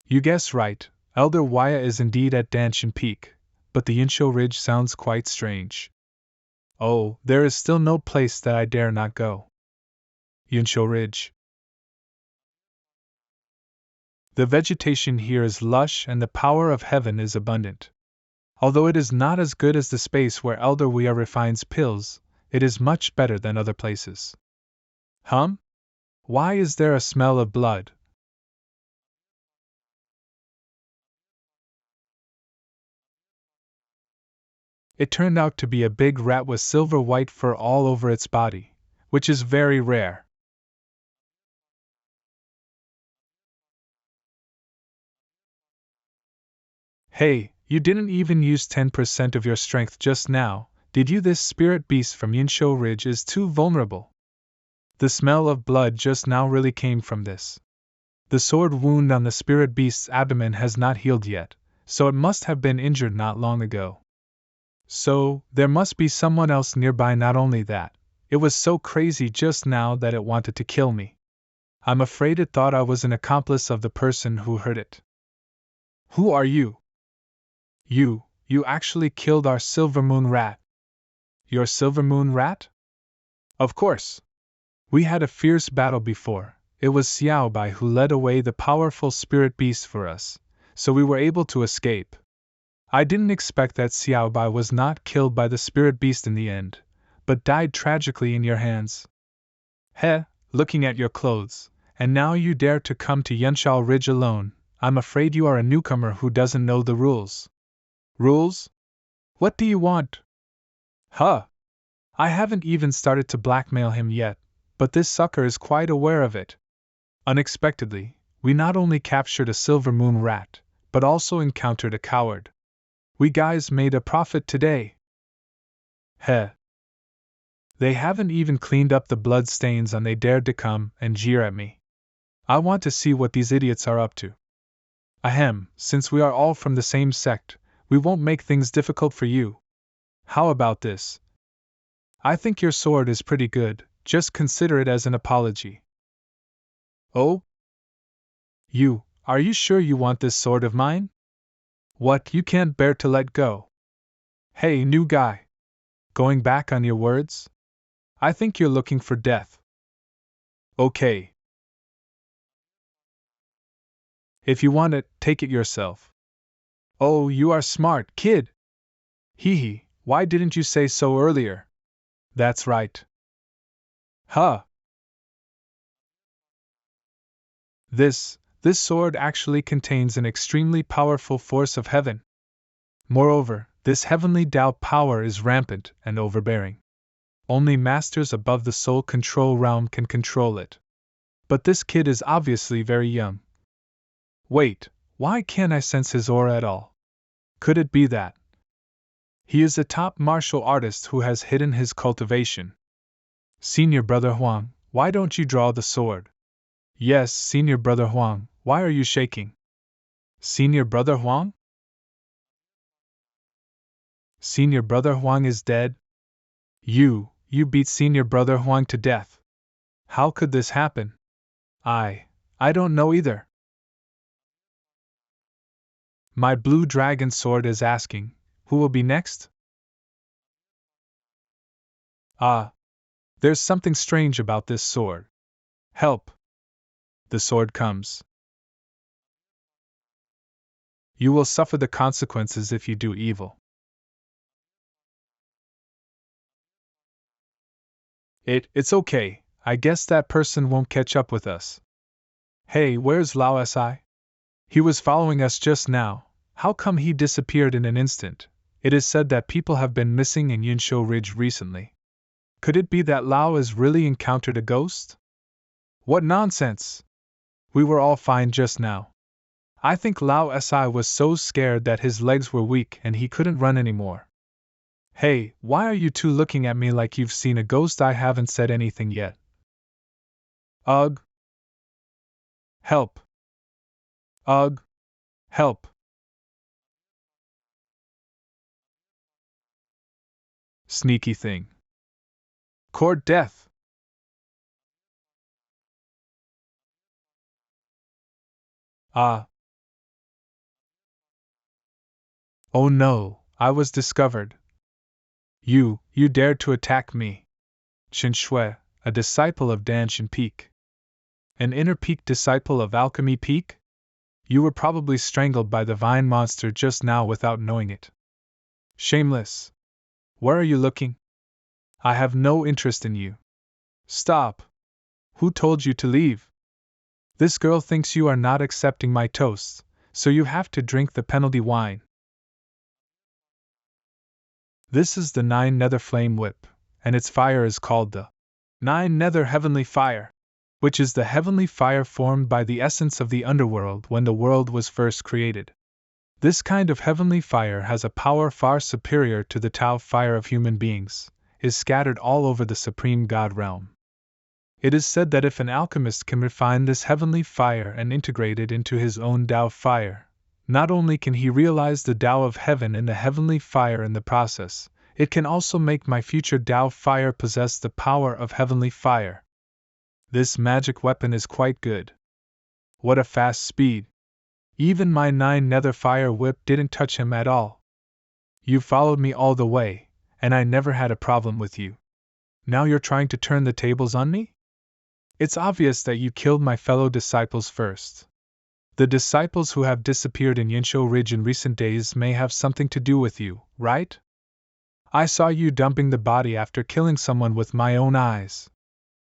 You guess right. Elder Waya is indeed at Danshan Peak, but the Yunshou Ridge sounds quite strange. Oh, there is still no place that I dare not go. Yunshou Ridge. The vegetation here is lush and the power of heaven is abundant. Although it is not as good as the space where Elder Wea refines pills, it is much better than other places. Why is there a smell of blood? It turned out to be a big rat with silver-white fur all over its body, which is very rare. Hey, you didn't even use 10% of your strength just now, did you? This spirit beast from Yunshou Ridge is too vulnerable. The smell of blood just now really came from this. The sword wound on the spirit beast's abdomen has not healed yet, so it must have been injured not long ago. So, there must be someone else nearby. Not only that, it was so crazy just now that it wanted to kill me. I'm afraid it thought I was an accomplice of the person who heard it. Who are you? You actually killed our Silver Moon Rat. Your Silver Moon Rat? Of course. We had a fierce battle before. It was Xiaobai who led away the powerful spirit beast for us, so we were able to escape. I didn't expect that Xiaobai was not killed by the spirit beast in the end, but died tragically in your hands. Looking at your clothes, and now you dare to come to Yunshou Ridge alone. I'm afraid you are a newcomer who doesn't know the rules. Rules? What do you want? Huh! I haven't even started to blackmail him yet, but this sucker is quite aware of it. Unexpectedly, we not only captured a silver moon rat, but also encountered a coward. We guys made a profit today. Heh. They haven't even cleaned up the blood stains and they dared to come and jeer at me. I want to see what these idiots are up to. Ahem, since we are all from the same sect, we won't make things difficult for you. How about this? I think your sword is pretty good, just consider it as an apology. Oh? Are you sure you want this sword of mine? What, you can't bear to let go? Hey, new guy. Going back on your words? I think you're looking for death. Okay. If you want it, take it yourself. Oh, you are smart, kid. Hee hee, why didn't you say so earlier? That's right. Huh. This sword actually contains an extremely powerful force of heaven. Moreover, this heavenly Tao power is rampant and overbearing. Only masters above the soul control realm can control it. But this kid is obviously very young. Wait, why can't I sense his aura at all? Could it be that he is a top martial artist who has hidden his cultivation? Senior Brother Huang, why don't you draw the sword? Yes, Senior Brother Huang, why are you shaking? Senior Brother Huang? Senior Brother Huang is dead? You beat Senior Brother Huang to death. How could this happen? I don't know either. My blue dragon sword is asking, who will be next? Ah, there's something strange about this sword. Help! The sword comes. You will suffer the consequences if you do evil. It's okay, I guess that person won't catch up with us. Hey, where's Lao Si? He was following us just now. How come he disappeared in an instant? It is said that people have been missing in Yunshou Ridge recently. Could it be that Lao has really encountered a ghost? What nonsense! We were all fine just now. I think Lao Si was so scared that his legs were weak and he couldn't run anymore. Hey, why are you two looking at me like you've seen a ghost? I haven't said anything yet. Ugh. Help. Ugh. Help. Sneaky thing. Court death. Ah. Oh no, I was discovered. You dared to attack me. Chen Shui, a disciple of Danshan Peak. An inner peak disciple of Alchemy Peak? You were probably strangled by the vine monster just now without knowing it. Shameless. Where are you looking? I have no interest in you. Stop. Who told you to leave? This girl thinks you are not accepting my toasts, so you have to drink the penalty wine. This is the 9 Nether Flame Whip, and its fire is called the 9 Nether Heavenly Fire, which is the heavenly fire formed by the essence of the underworld when the world was first created. This kind of heavenly fire has a power far superior to the Tao fire of human beings, is scattered all over the supreme God realm. It is said that if an alchemist can refine this heavenly fire and integrate it into his own Tao fire, not only can he realize the Tao of heaven in the heavenly fire in the process, it can also make my future Tao fire possess the power of heavenly fire. This magic weapon is quite good. What a fast speed! Even my 9 Nether Fire Whip didn't touch him at all. You followed me all the way, and I never had a problem with you. Now you're trying to turn the tables on me? It's obvious that you killed my fellow disciples first. The disciples who have disappeared in Yunshou Ridge in recent days may have something to do with you, right? I saw you dumping the body after killing someone with my own eyes.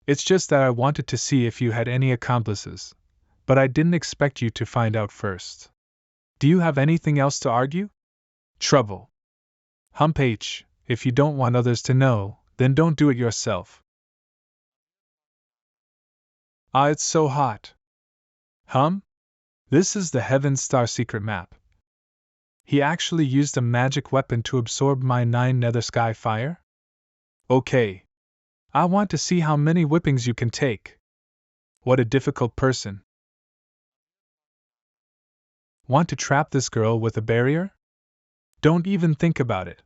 It's just that I wanted to see if you had any accomplices, but I didn't expect you to find out first. Do you have anything else to argue? Trouble. Hump H, If you don't want others to know, then don't do it yourself. Ah, it's so hot. This is the Heaven Star secret map. He actually used a magic weapon to absorb my 9 nether sky fire? Okay. I want to see how many whippings you can take. What a difficult person. Want to trap this girl with a barrier? Don't even think about it.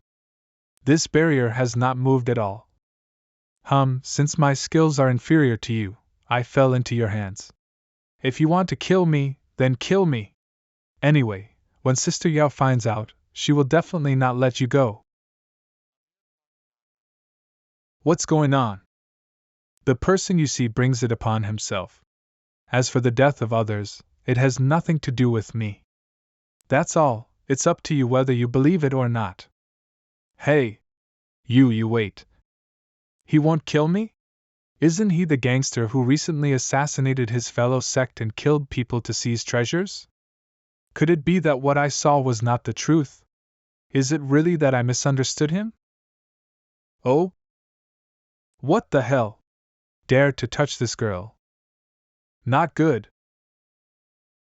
This barrier has not moved at all. Since my skills are inferior to you, I fell into your hands. If you want to kill me, then kill me. Anyway, when Sister Yao finds out, she will definitely not let you go. What's going on? The person you see brings it upon himself. As for the death of others, it has nothing to do with me. That's all, it's up to you whether you believe it or not. Hey! You wait. He won't kill me? Isn't he the gangster who recently assassinated his fellow sect and killed people to seize treasures? Could it be that what I saw was not the truth? Is it really that I misunderstood him? Oh? What the hell? Dare to touch this girl. Not good.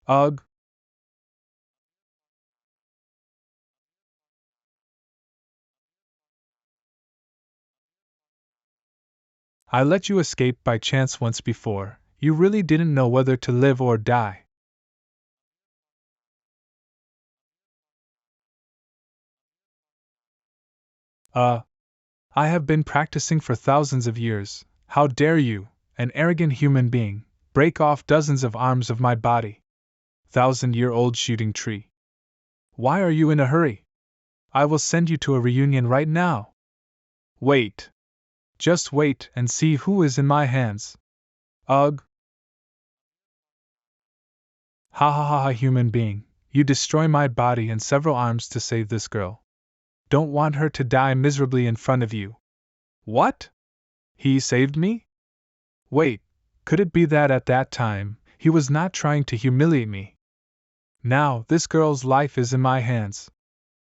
Ugh. I let you escape by chance once before. You really didn't know whether to live or die. I have been practicing for thousands of years. How dare you, an arrogant human being, break off dozens of arms of my body? 1,000-year-old shooting tree. Why are you in a hurry? I will send you to a reunion right now. Wait. Just wait and see who is in my hands. Ugh. Ha ha ha ha, human being, you destroy my body and several arms to save this girl. Don't want her to die miserably in front of you. What? He saved me? Wait, could it be that at that time, he was not trying to humiliate me? Now, this girl's life is in my hands.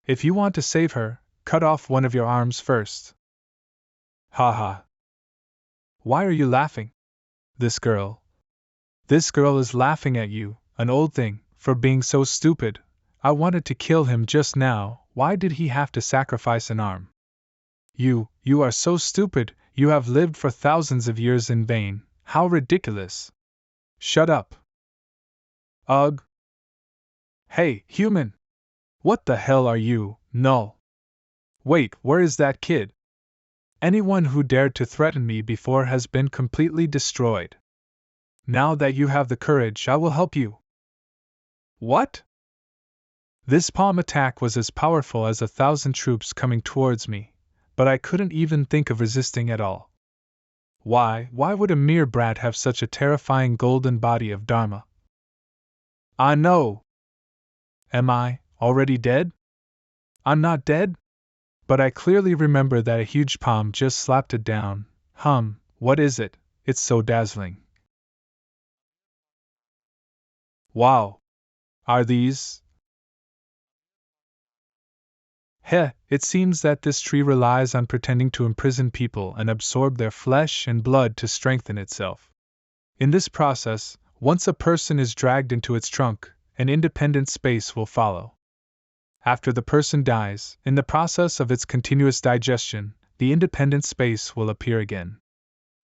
If you want to save her, cut off one of your arms first. Ha ha. Why are you laughing? This girl is laughing at you, an old thing, for being so stupid. I wanted to kill him just now, why did he have to sacrifice an arm? You are so stupid, you have lived for thousands of years in vain, how ridiculous. Shut up. Ugh. Hey, human! What the hell are you, null? Wait, where is that kid? Anyone who dared to threaten me before has been completely destroyed. Now that you have the courage, I will help you. What? This palm attack was as powerful as 1,000 troops coming towards me, but I couldn't even think of resisting at all. Why would a mere brat have such a terrifying golden body of Dharma? I know! Am I already dead? I'm not dead? But I clearly remember that a huge palm just slapped it down. What is it? It's so dazzling. Wow! Are these? It seems that this tree relies on pretending to imprison people and absorb their flesh and blood to strengthen itself. In this process, once a person is dragged into its trunk, an independent space will follow. After the person dies, in the process of its continuous digestion, the independent space will appear again.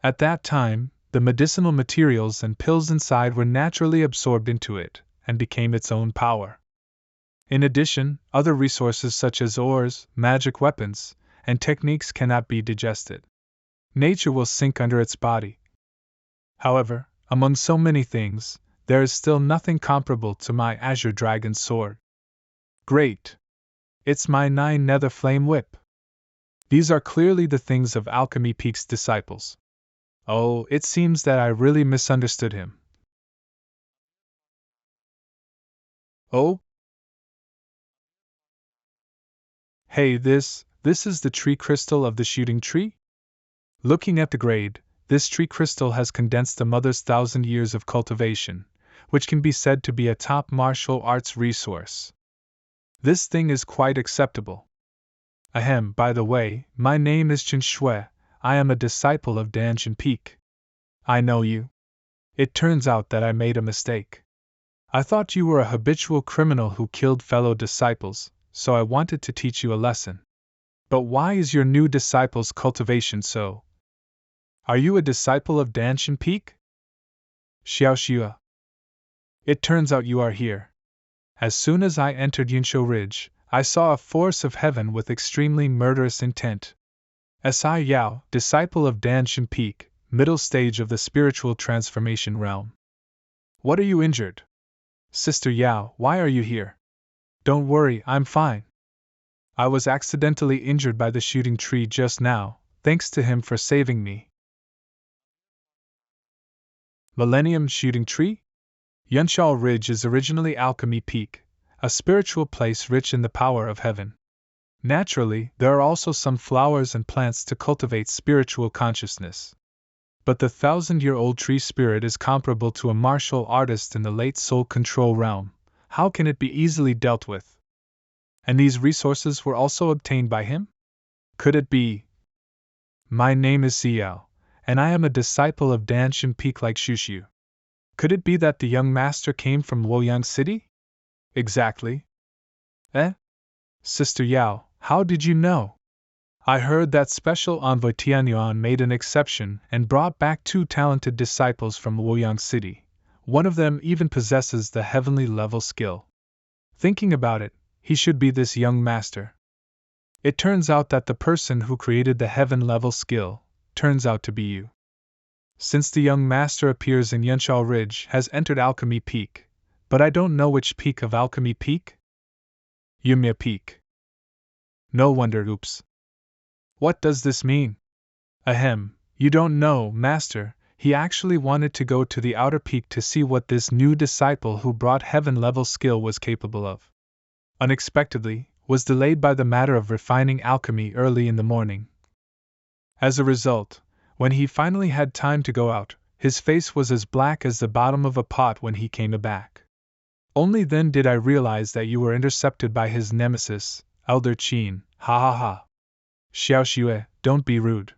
At that time, the medicinal materials and pills inside were naturally absorbed into it, and became its own power. In addition, other resources such as ores, magic weapons, and techniques cannot be digested. Nature will sink under its body. However, among so many things, there is still nothing comparable to my Azure Dragon Sword. Great! It's my 9 nether flame whip. These are clearly the things of Alchemy Peak's disciples. Oh, it seems that I really misunderstood him. Oh? Hey, this is the tree crystal of the shooting tree? Looking at the grade, this tree crystal has condensed a mother's 1,000 years of cultivation, which can be said to be a top martial arts resource. This thing is quite acceptable. Ahem, by the way, my name is Chen Shui. I am a disciple of Danshan Peak. I know you. It turns out that I made a mistake. I thought you were a habitual criminal who killed fellow disciples, so I wanted to teach you a lesson. But why is your new disciple's cultivation so? Are you a disciple of Danshan Peak? Xiaoyao. It turns out you are here. As soon as I entered Yinsho Ridge, I saw a force of heaven with extremely murderous intent. Xiaoyao, disciple of Danshan Peak, middle stage of the spiritual transformation realm. What are you injured? Sister Yao, why are you here? Don't worry, I'm fine. I was accidentally injured by the shooting tree just now, thanks to him for saving me. Millennium Shooting Tree? Yunsha Ridge is originally Alchemy Peak, a spiritual place rich in the power of heaven. Naturally, there are also some flowers and plants to cultivate spiritual consciousness. But the 1,000-year-old tree spirit is comparable to a martial artist in the late soul control realm. How can it be easily dealt with? And these resources were also obtained by him? Could it be? My name is Xiao, and I am a disciple of Danshan Peak like Shushu. Could it be that the young master came from Luoyang City? Exactly. Sister Yao, how did you know? I heard that Special Envoy Tianyuan made an exception and brought back 2 talented disciples from Luoyang City. One of them even possesses the heavenly level skill. Thinking about it, he should be this young master. It turns out that the person who created the heaven level skill turns out to be you. Since the young master appears in Yunsha Ridge has entered Alchemy Peak, but I don't know which peak of Alchemy Peak? Yumia Peak. No wonder, oops. What does this mean? Ahem, you don't know, Master. He actually wanted to go to the outer peak to see what this new disciple who brought heaven-level skill was capable of. Unexpectedly, was delayed by the matter of refining alchemy early in the morning. As a result, when he finally had time to go out, his face was as black as the bottom of a pot when he came back. Only then did I realize that you were intercepted by his nemesis, Elder Qin, ha ha ha. Xiaoyao, don't be rude.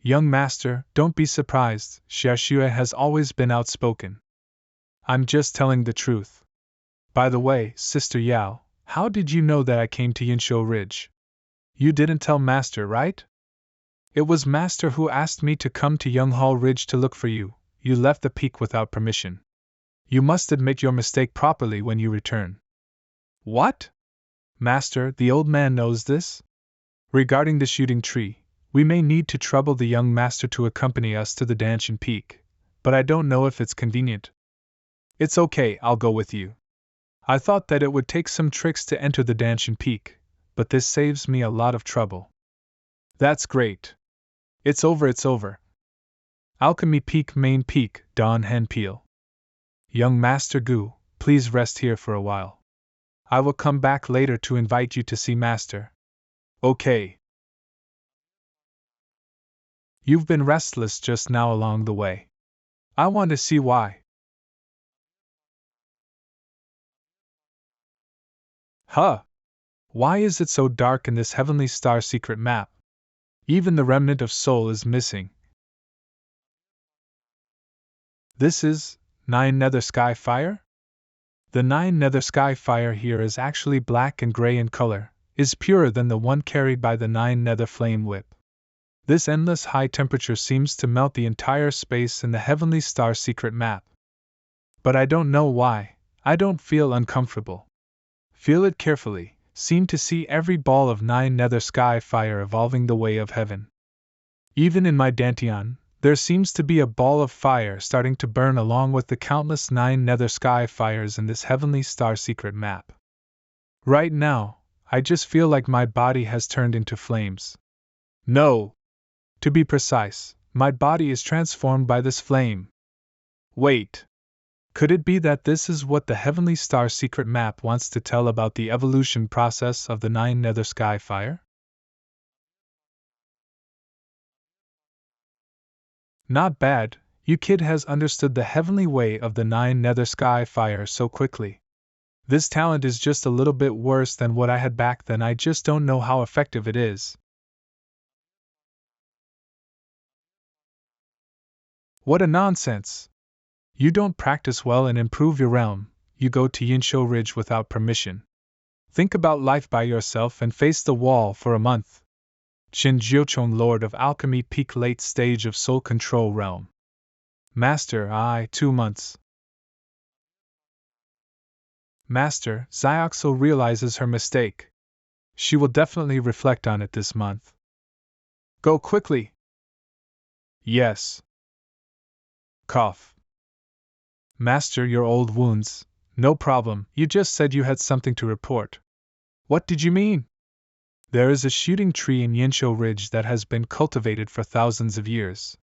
Young master, don't be surprised, Xiaoyao has always been outspoken. I'm just telling the truth. By the way, Sister Yao, how did you know that I came to Yinsho Ridge? You didn't tell Master, right? It was Master who asked me to come to Yunghall Ridge to look for you. You left the peak without permission. You must admit your mistake properly when you return. What? Master, the old man knows this? Regarding the shooting tree, we may need to trouble the young master to accompany us to the Danshan Peak, but I don't know if it's convenient. It's okay, I'll go with you. I thought that it would take some tricks to enter the Danshan Peak, but this saves me a lot of trouble. That's great. It's over. Alchemy Peak Main Peak, Don Hen Peel. Young Master Gu, please rest here for a while. I will come back later to invite you to see Master. Okay. You've been restless just now along the way. I want to see why. Huh? Why is it so dark in this heavenly star secret map? Even the remnant of soul is missing. This is 9 Nether Sky Fire? The 9 Nether Sky Fire here is actually black and gray in color, is purer than the one carried by the 9 Nether Flame Whip. This endless high temperature seems to melt the entire space in the heavenly star secret map. But I don't know why, I don't feel uncomfortable. Feel it carefully, seem to see every ball of 9 Nether Sky Fire evolving the way of heaven. Even in my Dantian, there seems to be a ball of fire starting to burn along with the countless 9 Nether Sky Fires in this heavenly star secret map. Right now, I just feel like my body has turned into flames. No! To be precise, my body is transformed by this flame. Wait! Could it be that this is what the Heavenly Star Secret Map wants to tell about the evolution process of the 9 Nether Sky Fire? Not bad, you kid has understood the heavenly way of the 9 Nether Sky Fire so quickly. This talent is just a little bit worse than what I had back then. I just don't know how effective it is. What a nonsense! You don't practice well and improve your realm, you go to Yinsho Ridge without permission. Think about life by yourself and face the wall for a month. Qin Jiuchong, Lord of Alchemy, Peak, late stage of Soul Control Realm. Master, 2 months. Master, Xiaoyao realizes her mistake. She will definitely reflect on it this month. Go quickly. Yes. Cough. Master, your old wounds. No problem, you just said you had something to report. What did you mean? There is a shooting tree in Yinsho Ridge that has been cultivated for thousands of years.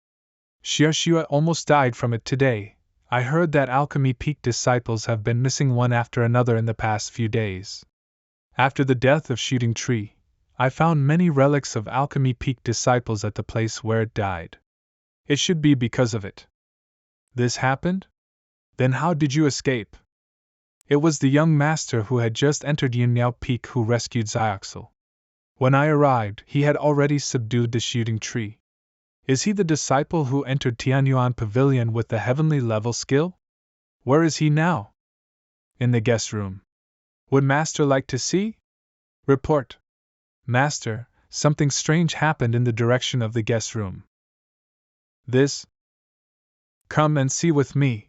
Xiaoyao almost died from it today. I heard that Alchemy Peak disciples have been missing one after another in the past few days. After the death of Shooting Tree, I found many relics of Alchemy Peak disciples at the place where it died. It should be because of it. This happened? Then how did you escape? It was the young master who had just entered Yinyao Peak who rescued Xiaoyao. When I arrived, he had already subdued the Shooting Tree. Is he the disciple who entered Tianyuan Pavilion with the heavenly level skill? Where is he now? In the guest room. Would Master like to see? Report. Master, something strange happened in the direction of the guest room. This? Come and see with me.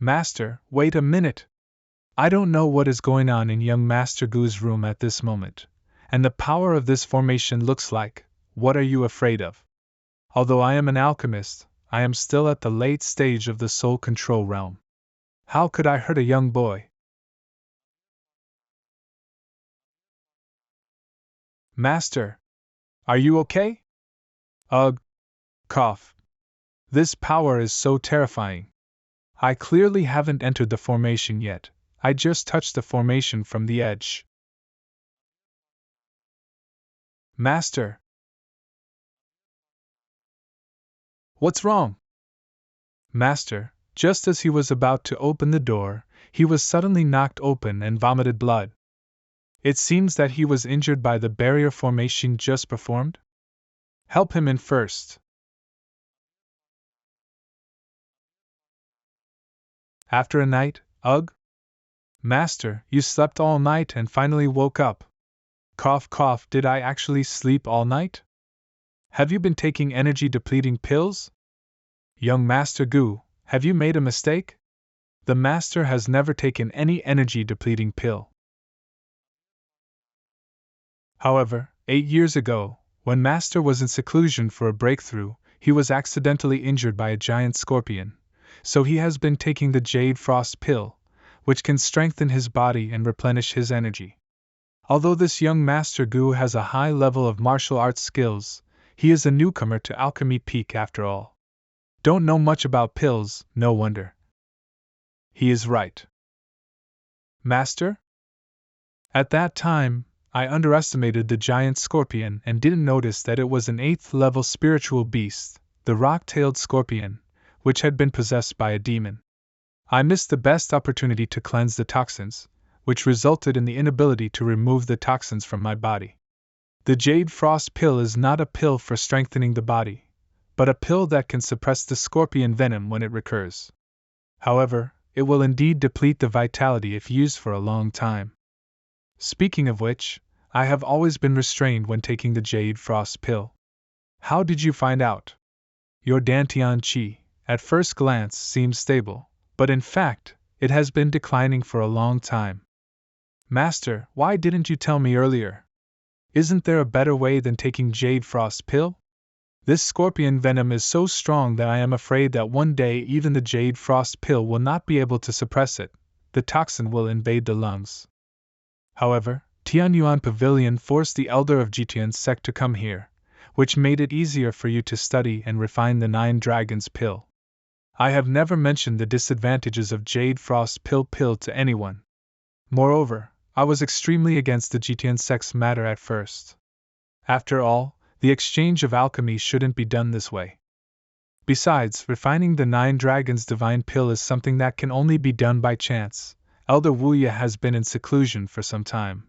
Master, wait a minute. I don't know what is going on in young Master Gu's room at this moment, and the power of this formation looks like, what are you afraid of? Although I am an alchemist, I am still at the late stage of the soul control realm. How could I hurt a young boy? Master, are you okay? Ugh. Cough. This power is so terrifying. I clearly haven't entered the formation yet, I just touched the formation from the edge. Master! What's wrong? Master, just as he was about to open the door, he was suddenly knocked open and vomited blood. It seems that he was injured by the barrier formation just performed? Help him in first. After a night, ugh? Master, you slept all night and finally woke up. Cough, cough, did I actually sleep all night? Have you been taking energy-depleting pills? Young Master Gu, have you made a mistake? The Master has never taken any energy-depleting pill. However, 8 years ago, when Master was in seclusion for a breakthrough, he was accidentally injured by a giant scorpion, so he has been taking the Jade Frost pill, which can strengthen his body and replenish his energy. Although this young Master Gu has a high level of martial arts skills, he is a newcomer to Alchemy Peak after all. Don't know much about pills, no wonder. He is right. Master? At that time, I underestimated the giant scorpion and didn't notice that it was an 8th level spiritual beast, the rock-tailed scorpion, which had been possessed by a demon. I missed the best opportunity to cleanse the toxins, which resulted in the inability to remove the toxins from my body. The Jade Frost pill is not a pill for strengthening the body, but a pill that can suppress the scorpion venom when it recurs. However, it will indeed deplete the vitality if used for a long time. Speaking of which, I have always been restrained when taking the Jade Frost pill. How did you find out? Your Dantian Qi, at first glance, seems stable, but in fact, it has been declining for a long time. Master, why didn't you tell me earlier? Isn't there a better way than taking Jade Frost pill? This scorpion venom is so strong that I am afraid that one day even the Jade Frost pill will not be able to suppress it. The toxin will invade the lungs. However, Tianyuan Pavilion forced the elder of Jitian's sect to come here, which made it easier for you to study and refine the 9 Dragons pill. I have never mentioned the disadvantages of Jade Frost pill to anyone. Moreover, I was extremely against the Jitian sect's matter at first. After all, the exchange of alchemy shouldn't be done this way. Besides, refining the 9 Dragons Divine Pill is something that can only be done by chance. Elder Wuya has been in seclusion for some time.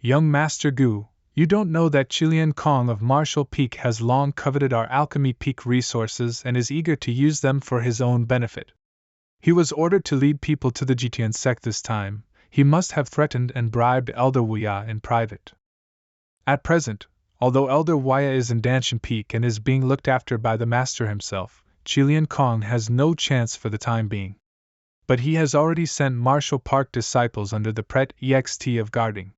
Young Master Gu, you don't know that Chilian Kong of Marshall Peak has long coveted our Alchemy Peak resources and is eager to use them for his own benefit. He was ordered to lead people to the Jitian sect this time. He must have threatened and bribed Elder Wuya in private. At present, although Elder Wuya is in Danshan Peak and is being looked after by the Master himself, Chilian Kong has no chance for the time being. But he has already sent Marshall Park disciples under the Pret Ext of guarding.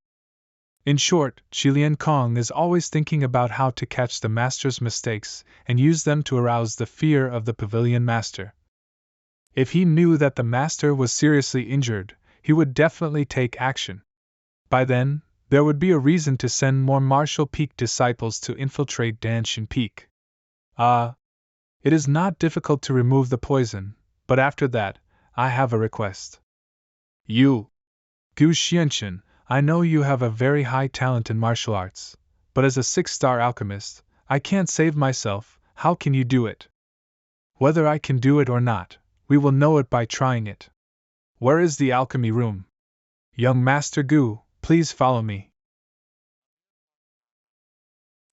In short, Chilian Kong is always thinking about how to catch the Master's mistakes and use them to arouse the fear of the Pavilion Master. If he knew that the Master was seriously injured, he would definitely take action. By then, there would be a reason to send more Marshall Peak disciples to infiltrate Danshan Peak. It is not difficult to remove the poison, but after that, I have a request. You, Gu Xianchen, I know you have a very high talent in martial arts, but as a 6-star alchemist, I can't save myself. How can you do it? Whether I can do it or not, we will know it by trying it. Where is the alchemy room? Young Master Gu, please follow me.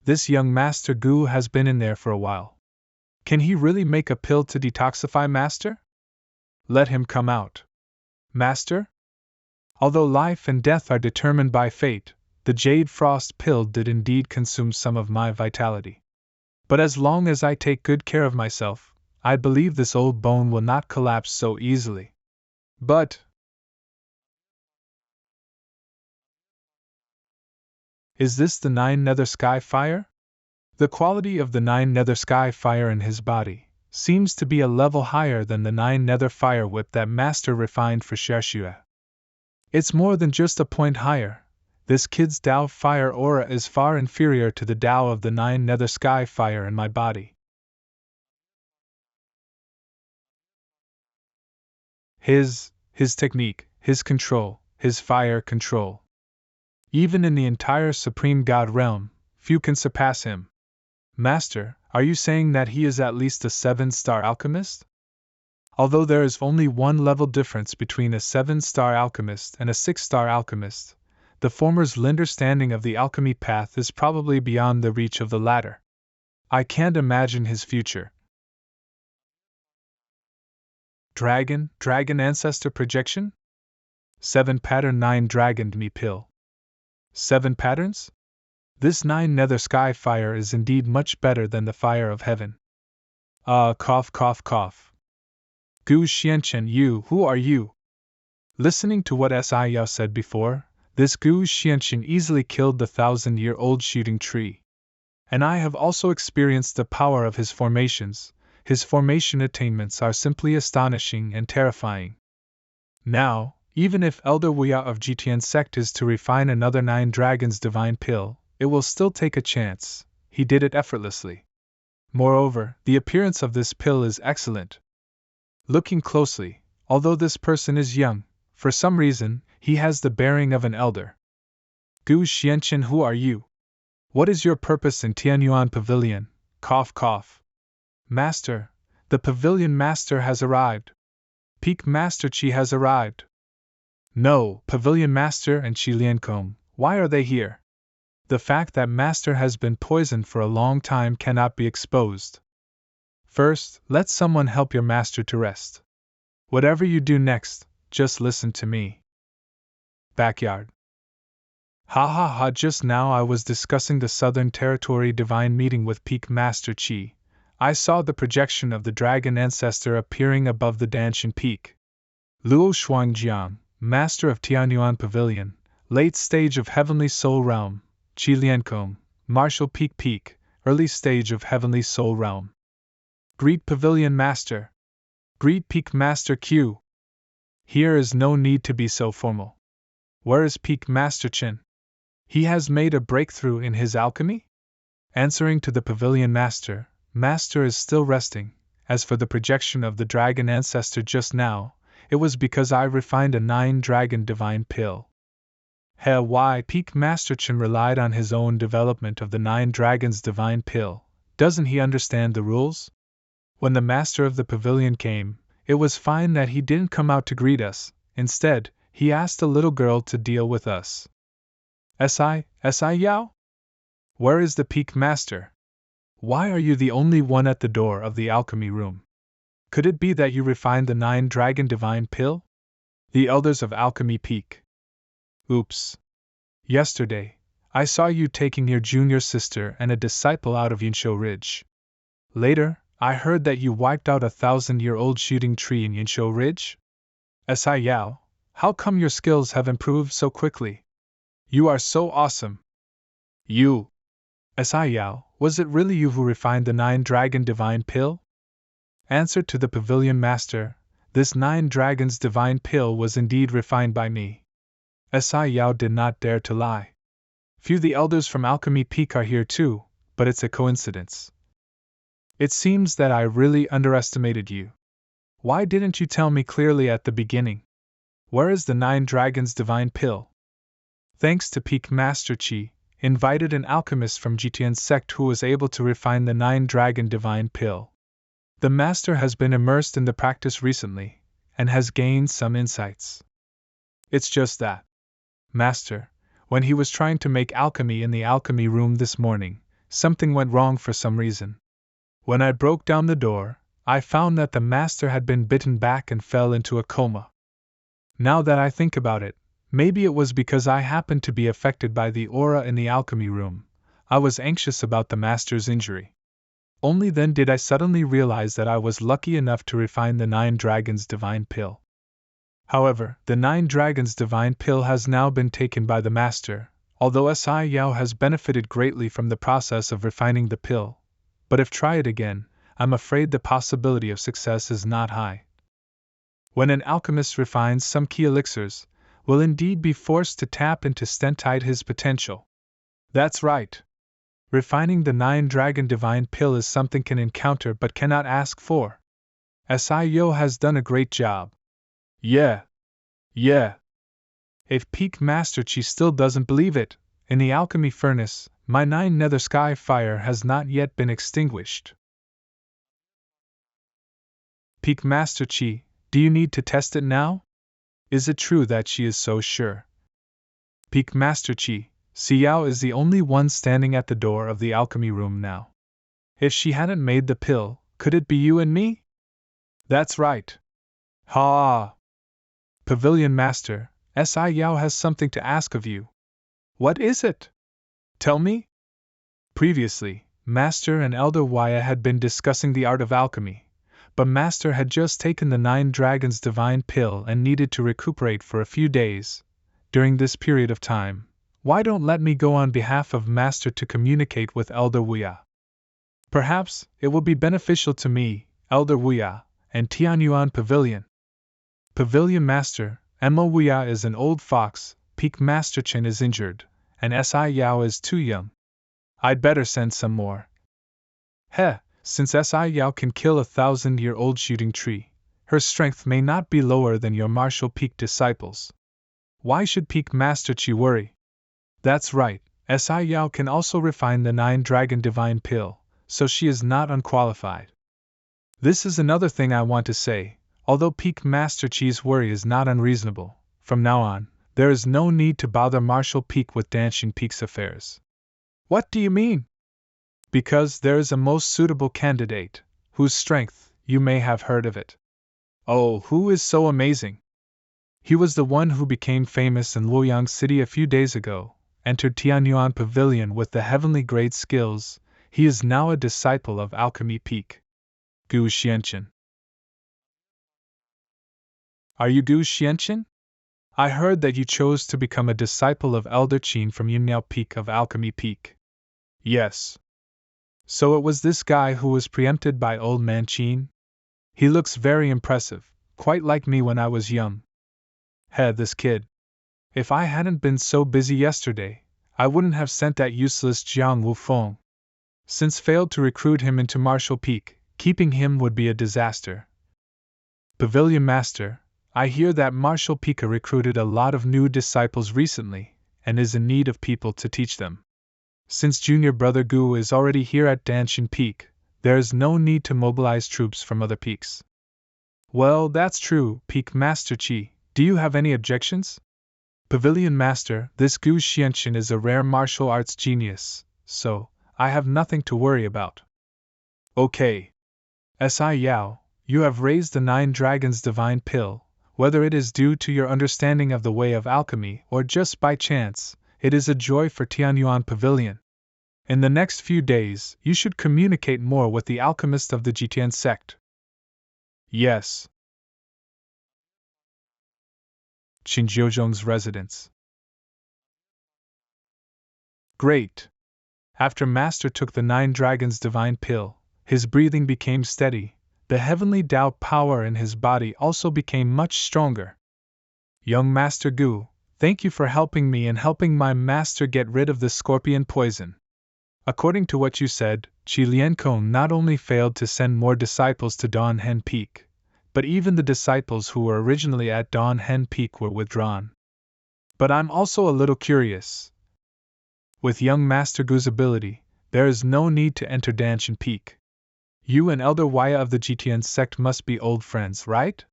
This young Master Gu has been in there for a while. Can he really make a pill to detoxify, Master? Let him come out. Master? Although life and death are determined by fate, the Jade Frost pill did indeed consume some of my vitality. But as long as I take good care of myself, I believe this old bone will not collapse so easily. But is this the 9 Nether Sky Fire? The quality of the 9 Nether Sky Fire in his body seems to be a level higher than the 9 Nether Fire Whip that Master refined for Xiaoyao. It's more than just a point higher. This kid's Tao Fire aura is far inferior to the Tao of the 9 Nether Sky Fire in my body. His technique, his control, his fire control. Even in the entire Supreme God realm, few can surpass him. Master, are you saying that he is at least a 7-star alchemist? Although there is only one level difference between a 7-star alchemist and a 6-star alchemist, the former's understanding of the alchemy path is probably beyond the reach of the latter. I can't imagine his future. Dragon ancestor projection? 7 pattern 9 dragoned me pill. 7 patterns? This 9 Nether Sky Fire is indeed much better than the fire of heaven. Cough. Gu Xianchen, who are you? Listening to what Xiaoyao said before, this Gu Xianchen easily killed the 1,000-year-old shooting tree. And I have also experienced the power of his formations. His formation attainments are simply astonishing and terrifying. Now, even if Elder Wuya of Jitian sect is to refine another 9 Dragons Divine Pill, it will still take a chance. He did it effortlessly. Moreover, the appearance of this pill is excellent. Looking closely, although this person is young, for some reason, he has the bearing of an elder. Gu Xianchen, who are you? What is your purpose in Tianyuan Pavilion? Cough. Master, the Pavilion Master has arrived. Peak Master Qi has arrived. No, Pavilion Master and Qi Liankong, why are they here? The fact that Master has been poisoned for a long time cannot be exposed. First, let someone help your Master to rest. Whatever you do next, just listen to me. Backyard. Ha, just now I was discussing the Southern Territory Divine Meeting with Peak Master Qi. I saw the projection of the Dragon Ancestor appearing above the Danshan Peak. Luo Shuangjiang, Master of Tianyuan Pavilion, late stage of Heavenly Soul Realm, Qi Liankong, Marshall Peak, early stage of Heavenly Soul Realm. Greet Pavilion Master. Greet Peak Master Q. Here is no need to be so formal. Where is Peak Master Qin? He has made a breakthrough in his alchemy? Answering to the Pavilion Master, Master is still resting. As for the projection of the Dragon Ancestor just now, it was because I refined a 9 Dragon Divine Pill. Why Peak Master Qin relied on his own development of the 9 Dragons Divine Pill. Doesn't he understand the rules? When the master of the pavilion came, it was fine that he didn't come out to greet us. Instead, he asked a little girl to deal with us. Xiaoyao? Where is the peak master? Why are you the only one at the door of the alchemy room? Could it be that you refined the 9-dragon divine pill? The elders of Alchemy Peak. Oops. Yesterday, I saw you taking your junior sister and a disciple out of Yinsho Ridge. Later, I heard that you wiped out a 1,000-year-old shooting tree in Yinsho Ridge? Xiaoyao, how come your skills have improved so quickly? You are so awesome. You. Xiaoyao, was it really you who refined the 9-dragon divine pill? Answer to the pavilion master, this 9-dragons divine pill was indeed refined by me. Xiaoyao did not dare to lie. Few the elders from Alchemy Peak are here too, but it's a coincidence. It seems that I really underestimated you. Why didn't you tell me clearly at the beginning? Where is the 9-dragons divine pill? Thanks to Peak Master Qi, invited an alchemist from Jitian's sect who was able to refine the 9-dragon divine pill. The master has been immersed in the practice recently, and has gained some insights. It's just that, Master, when he was trying to make alchemy in the alchemy room this morning, something went wrong for some reason. When I broke down the door, I found that the master had been bitten back and fell into a coma. Now that I think about it, maybe it was because I happened to be affected by the aura in the alchemy room. I was anxious about the master's injury. Only then did I suddenly realize that I was lucky enough to refine the 9-dragons divine pill. However, the 9-dragons divine pill has now been taken by the master, although Xiaoyao has benefited greatly from the process of refining the pill. But if try it again, I'm afraid the possibility of success is not high. When an alchemist refines some key elixirs, will indeed be forced to tap into stentide his potential. That's right. Refining the 9-dragon divine pill is something can encounter but cannot ask for. Xiaoyao has done a great job. Yeah. If Peak Master Qi still doesn't believe it, in the alchemy furnace, my 9 nether sky fire has not yet been extinguished. Peak Master Qi, do you need to test it now? Is it true that she is so sure? Peak Master Qi, Xiao is the only one standing at the door of the alchemy room now. If she hadn't made the pill, could it be you and me? That's right. Ha! Pavilion Master, Xiaoyao has something to ask of you. What is it? Tell me? Previously, Master and Elder Waya had been discussing the art of alchemy, but Master had just taken the 9-dragons divine pill and needed to recuperate for a few days. During this period of time, why don't let me go on behalf of Master to communicate with Elder Wuya? Perhaps it will be beneficial to me, Elder Wuya, and Tianyuan Pavilion. Pavilion Master, Emma Wuya is an old fox, Peak Master Chen is injured, and Xiaoyao is too young. I'd better send some more. Since Xiaoyao can kill a 1,000-year-old shooting tree, her strength may not be lower than your martial peak disciples. Why should Peak Master Qi worry? That's right, Xiaoyao can also refine the 9-dragon divine pill, so she is not unqualified. This is another thing I want to say. Although Peak Master Qi's worry is not unreasonable, from now on, there is no need to bother Marshal Peak with Dancing Peak's affairs. What do you mean? Because there is a most suitable candidate, whose strength, you may have heard of it. Oh, who is so amazing? He was the one who became famous in Luoyang City a few days ago, entered Tianyuan Pavilion with the heavenly grade skills. He is now a disciple of Alchemy Peak. Gu Xianqian. Are you Gu Xianqian? I heard that you chose to become a disciple of Elder Qin from Yunmiao Peak of Alchemy Peak. Yes. So it was this guy who was preempted by Old Man Qin? He looks very impressive, quite like me when I was young. This kid. If I hadn't been so busy yesterday, I wouldn't have sent that useless Jiang Wufeng. Since failed to recruit him into Martial Peak, keeping him would be a disaster. Pavilion Master, I hear that Martial Peak recruited a lot of new disciples recently, and is in need of people to teach them. Since junior brother Gu is already here at Danshan Peak, there is no need to mobilize troops from other peaks. Well, that's true, Peak Master Qi. Do you have any objections? Pavilion Master, this Gu Xianxian is a rare martial arts genius, so I have nothing to worry about. Okay. Xiaoyao, you have raised the 9 Dragons Divine Pill. Whether it is due to your understanding of the way of alchemy or just by chance, it is a joy for Tianyuan Pavilion. In the next few days, you should communicate more with the alchemist of the Jitian sect. Yes. Qinjiuzhong's residence. Great. After Master took the 9 Dragons Divine Pill, his breathing became steady. The heavenly Tao power in his body also became much stronger. Young Master Gu, thank you for helping me and helping my master get rid of the scorpion poison. According to what you said, Qi Liankong not only failed to send more disciples to Dawn Hen Peak, but even the disciples who were originally at Dawn Hen Peak were withdrawn. But I'm also a little curious. With young Master Gu's ability, there is no need to enter Danshan Peak. You and Elder Waya of the Jitian sect must be old friends, right?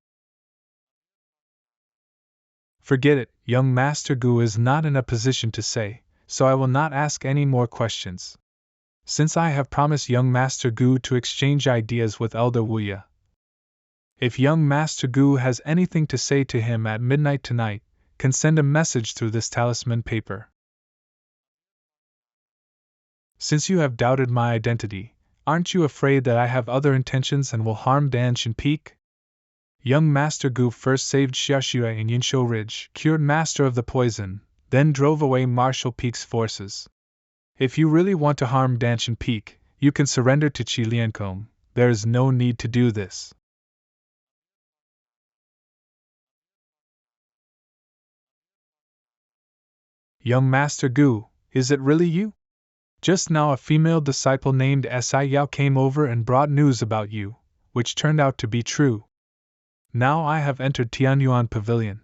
Forget it, young Master Gu is not in a position to say, so I will not ask any more questions. Since I have promised young Master Gu to exchange ideas with Elder Wuya. If young Master Gu has anything to say to him at midnight tonight, can send a message through this talisman paper. Since you have doubted my identity, aren't you afraid that I have other intentions and will harm Danshan Peak? Young Master Gu first saved Xiaoyao in Yinshou Ridge, cured Master of the poison, then drove away Marshal Peak's forces. If you really want to harm Danshan Peak, you can surrender to Qi Liankong. There is no need to do this. Young Master Gu, is it really you? Just now a female disciple named Xiaoyao came over and brought news about you, which turned out to be true. Now I have entered Tianyuan Pavilion.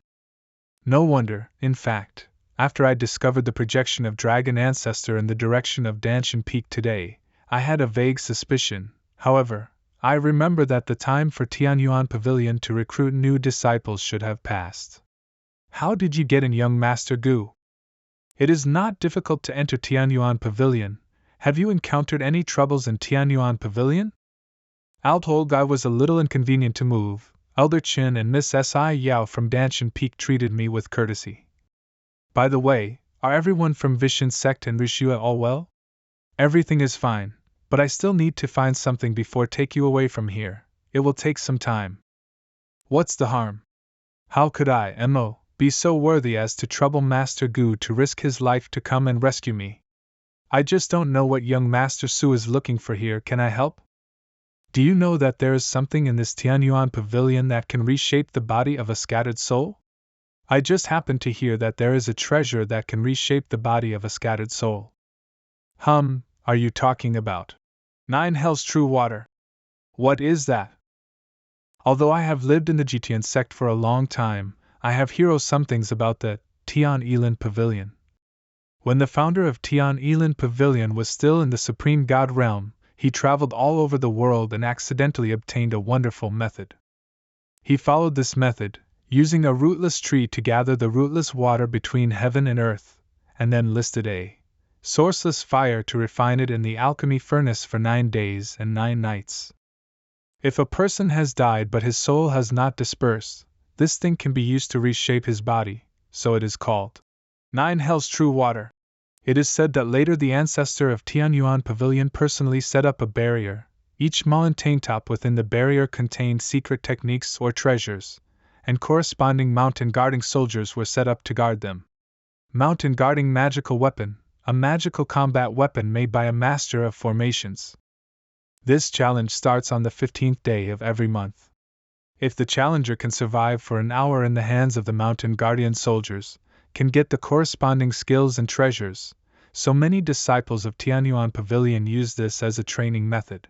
No wonder, in fact, after I discovered the projection of Dragon Ancestor in the direction of Danshan Peak today, I had a vague suspicion. However, I remember that the time for Tianyuan Pavilion to recruit new disciples should have passed. How did you get in, young Master Gu? It is not difficult to enter Tianyuan Pavilion. Have you encountered any troubles in Tianyuan Pavilion? I told I was a little inconvenient to move. Elder Qin and Miss Xiaoyao from Danshan Peak treated me with courtesy. By the way, are everyone from Vishan sect and Rishua all well? Everything is fine, but I still need to find something before take you away from here. It will take some time. What's the harm? How could I, Mo, be so worthy as to trouble Master Gu to risk his life to come and rescue me? I just don't know what young Master Su is looking for here. Can I help? Do you know that there is something in this Tianyuan Pavilion that can reshape the body of a scattered soul? I just happened to hear that there is a treasure that can reshape the body of a scattered soul. Are you talking about 9 Hells True Water? What is that? Although I have lived in the Jitian sect for a long time, I have heard some things about the Tian Elin Pavilion. When the founder of Tian Elin Pavilion was still in the Supreme God realm, he traveled all over the world and accidentally obtained a wonderful method. He followed this method, using a rootless tree to gather the rootless water between heaven and earth, and then listed a sourceless fire to refine it in the alchemy furnace for 9 days and 9 nights. If a person has died but his soul has not dispersed, this thing can be used to reshape his body, so it is called 9 Hells True Water. It is said that later the ancestor of Tianyuan Pavilion personally set up a barrier. Each mountaintop within the barrier contained secret techniques or treasures, and corresponding mountain guarding soldiers were set up to guard them. Mountain guarding magical weapon, a magical combat weapon made by a master of formations. This challenge starts on the 15th day of every month. If the challenger can survive for an hour in the hands of the mountain guardian soldiers, can get the corresponding skills and treasures, so many disciples of Tianyuan Pavilion use this as a training method.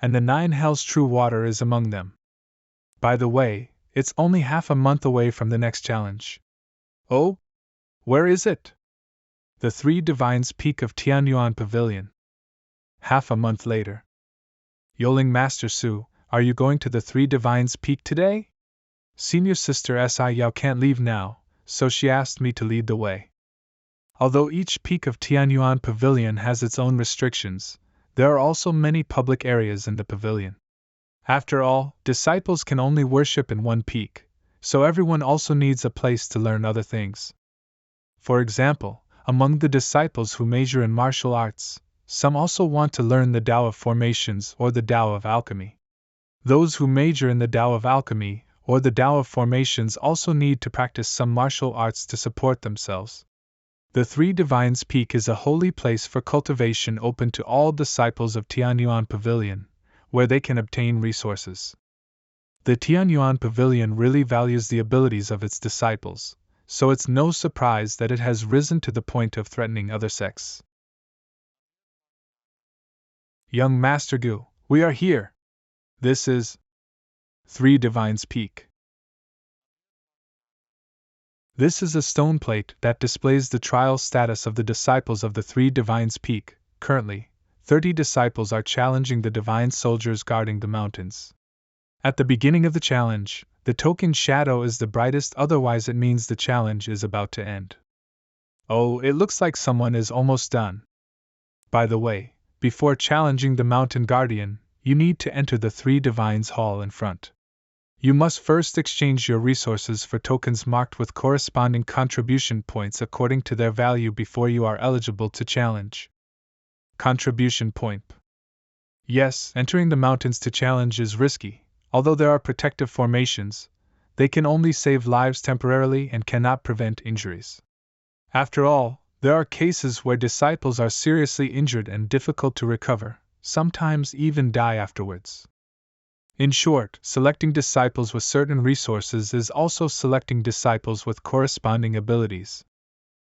And the 9 Hells True Water is among them. By the way, it's only half a month away from the next challenge. Oh? Where is it? The 3 Divines Peak of Tianyuan Pavilion. Half a month later. Yoling Master Su, are you going to the Three Divines Peak today? Senior Sister Xiaoyao can't leave now, so she asked me to lead the way. Although each peak of Tianyuan Pavilion has its own restrictions, there are also many public areas in the pavilion. After all, disciples can only worship in one peak, so everyone also needs a place to learn other things. For example, among the disciples who major in martial arts, some also want to learn the Tao of Formations or the Tao of Alchemy. Those who major in the Tao of Alchemy or the Tao of Formations also need to practice some martial arts to support themselves. The Three Divines Peak is a holy place for cultivation open to all disciples of Tianyuan Pavilion, where they can obtain resources. The Tianyuan Pavilion really values the abilities of its disciples, so it's no surprise that it has risen to the point of threatening other sects. Young Master Gu, we are here. This is Three Divines Peak. This is a stone plate that displays the trial status of the disciples of the Three Divines Peak. Currently, 30 disciples are challenging the divine soldiers guarding the mountains. At the beginning of the challenge, the token shadow is the brightest, otherwise it means the challenge is about to end. Oh, it looks like someone is almost done. By the way, before challenging the mountain guardian, you need to enter the Three Divines Hall in front. You must first exchange your resources for tokens marked with corresponding contribution points according to their value before you are eligible to challenge. Contribution point. Yes, entering the mountains to challenge is risky. Although there are protective formations, they can only save lives temporarily and cannot prevent injuries. After all, there are cases where disciples are seriously injured and difficult to recover, sometimes even die afterwards. In short, selecting disciples with certain resources is also selecting disciples with corresponding abilities,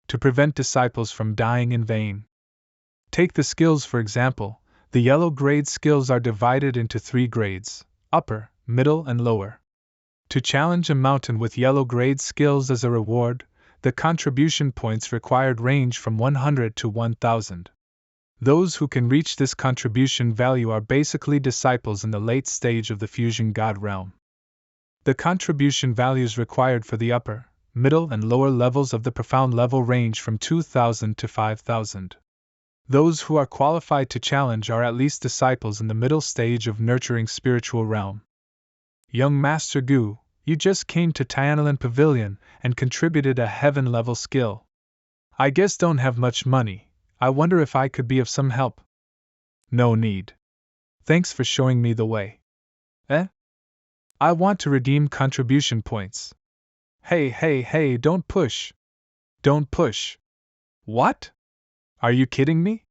to prevent disciples from dying in vain. Take the skills for example. The yellow grade skills are divided into 3 grades: upper, middle, and lower. To challenge a mountain with yellow grade skills as a reward, the contribution points required range from 100 to 1000. Those who can reach this contribution value are basically disciples in the late stage of the fusion god realm. The contribution values required for the upper, middle, and lower levels of the profound level range from 2000 to 5000. Those who are qualified to challenge are at least disciples in the middle stage of nurturing spiritual realm. Young Master Gu, you just came to Tianyuan Pavilion and contributed a heaven-level skill. I guess don't have much money. I wonder if I could be of some help. No need. Thanks for showing me the way. I want to redeem contribution points. Hey, don't push. Don't push. What? Are you kidding me?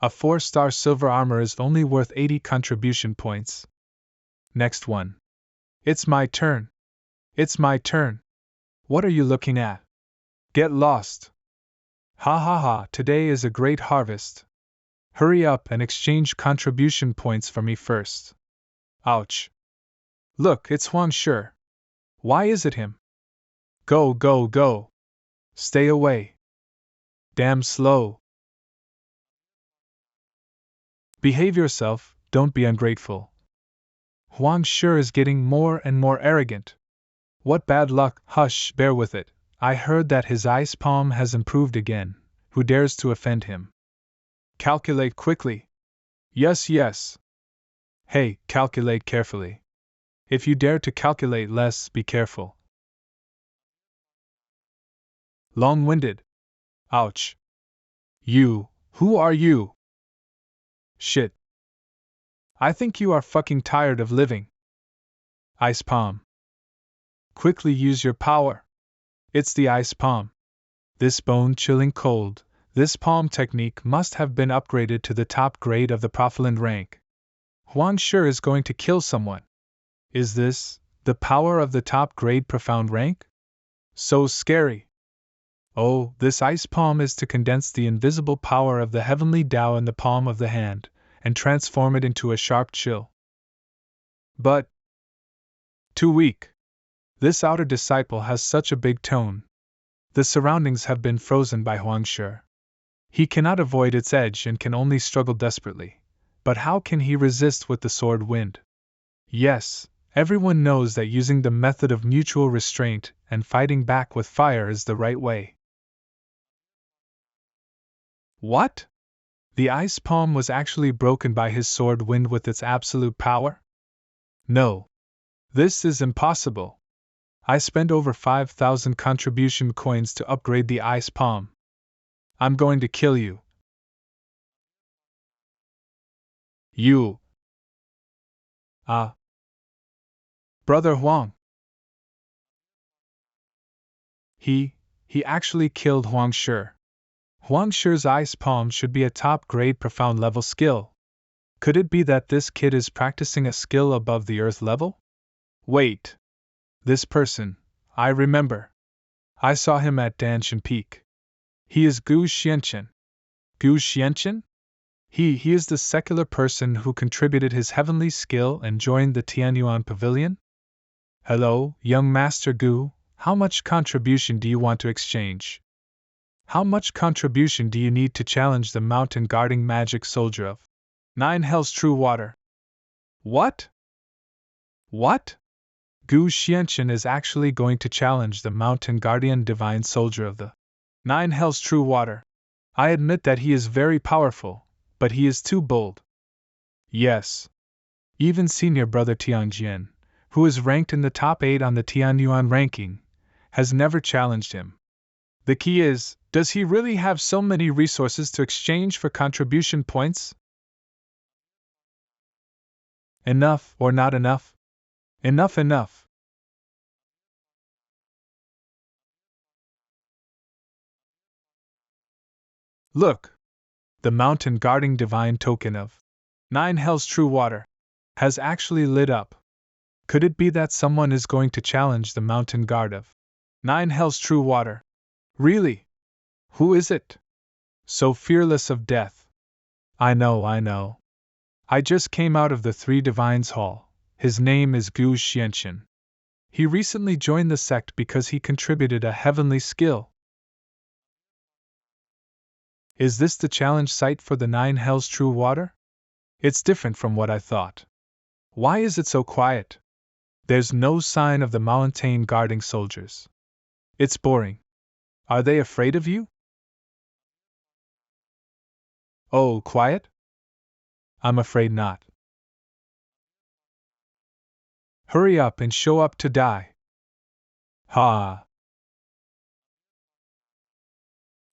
A 4-star silver armor is only worth 80 contribution points. Next one. It's my turn. It's my turn. What are you looking at? Get lost. Ha, today is a great harvest. Hurry up and exchange contribution points for me first. Ouch. Look, it's Huang Shi. Why is it him? Go. Stay away. Damn slow. Behave yourself, don't be ungrateful. Huang Shi is getting more and more arrogant. What bad luck. Hush, bear with it. I heard that his ice palm has improved again. Who dares to offend him? Calculate quickly. Yes. Hey, calculate carefully. If you dare to calculate less, be careful. Long-winded. Ouch. You, who are you? Shit. I think you are fucking tired of living. Ice palm. Quickly use your power. It's the ice palm. This bone-chilling cold, this palm technique must have been upgraded to the top grade of the Profiland rank. Huang Shi is going to kill someone. Is this the power of the top grade profound rank? So scary. Oh, this ice palm is to condense the invisible power of the heavenly Tao in the palm of the hand, and transform it into a sharp chill. But too weak. This outer disciple has such a big tone. The surroundings have been frozen by Huang Shi. He cannot avoid its edge and can only struggle desperately. But how can he resist with the sword wind? Yes, everyone knows that using the method of mutual restraint and fighting back with fire is the right way. What? The ice palm was actually broken by his sword wind with its absolute power? No. This is impossible. I spent over 5,000 contribution coins to upgrade the ice palm. I'm going to kill you. You. Brother Huang. He actually killed Huang Shi. Huang Shi's ice palm should be a top-grade profound level skill. Could it be that this kid is practicing a skill above the earth level? Wait. This person, I remember. I saw him at Danshan Peak. He is Gu Xianchen. Gu Xianchen? He is the secular person who contributed his heavenly skill and joined the Tianyuan Pavilion? Hello, young Master Gu, how much contribution do you want to exchange? How much contribution do you need to challenge the mountain guarding magic soldier of 9 Hells True Water? What? What? Gu Xianchen is actually going to challenge the mountain guardian divine soldier of the 9 Hells True Water. I admit that he is very powerful, but he is too bold. Yes. Even senior brother Tianjian, who is ranked in the top 8 on the Tianyuan ranking, has never challenged him. The key is, does he really have so many resources to exchange for contribution points? Enough or not enough? Enough. Look! The mountain guarding divine token of 9 Hells True Water has actually lit up. Could it be that someone is going to challenge the mountain guard of 9 Hells True Water? Really? Who is it? So fearless of death. I know. I just came out of the Three Divines Hall. His name is Gu Xianchen. He recently joined the sect because he contributed a heavenly skill. Is this the challenge site for the 9 Hells True Water? It's different from what I thought. Why is it so quiet? There's no sign of the mountain guarding soldiers. It's boring. Are they afraid of you? Oh, quiet? I'm afraid not. Hurry up and show up to die. Ha!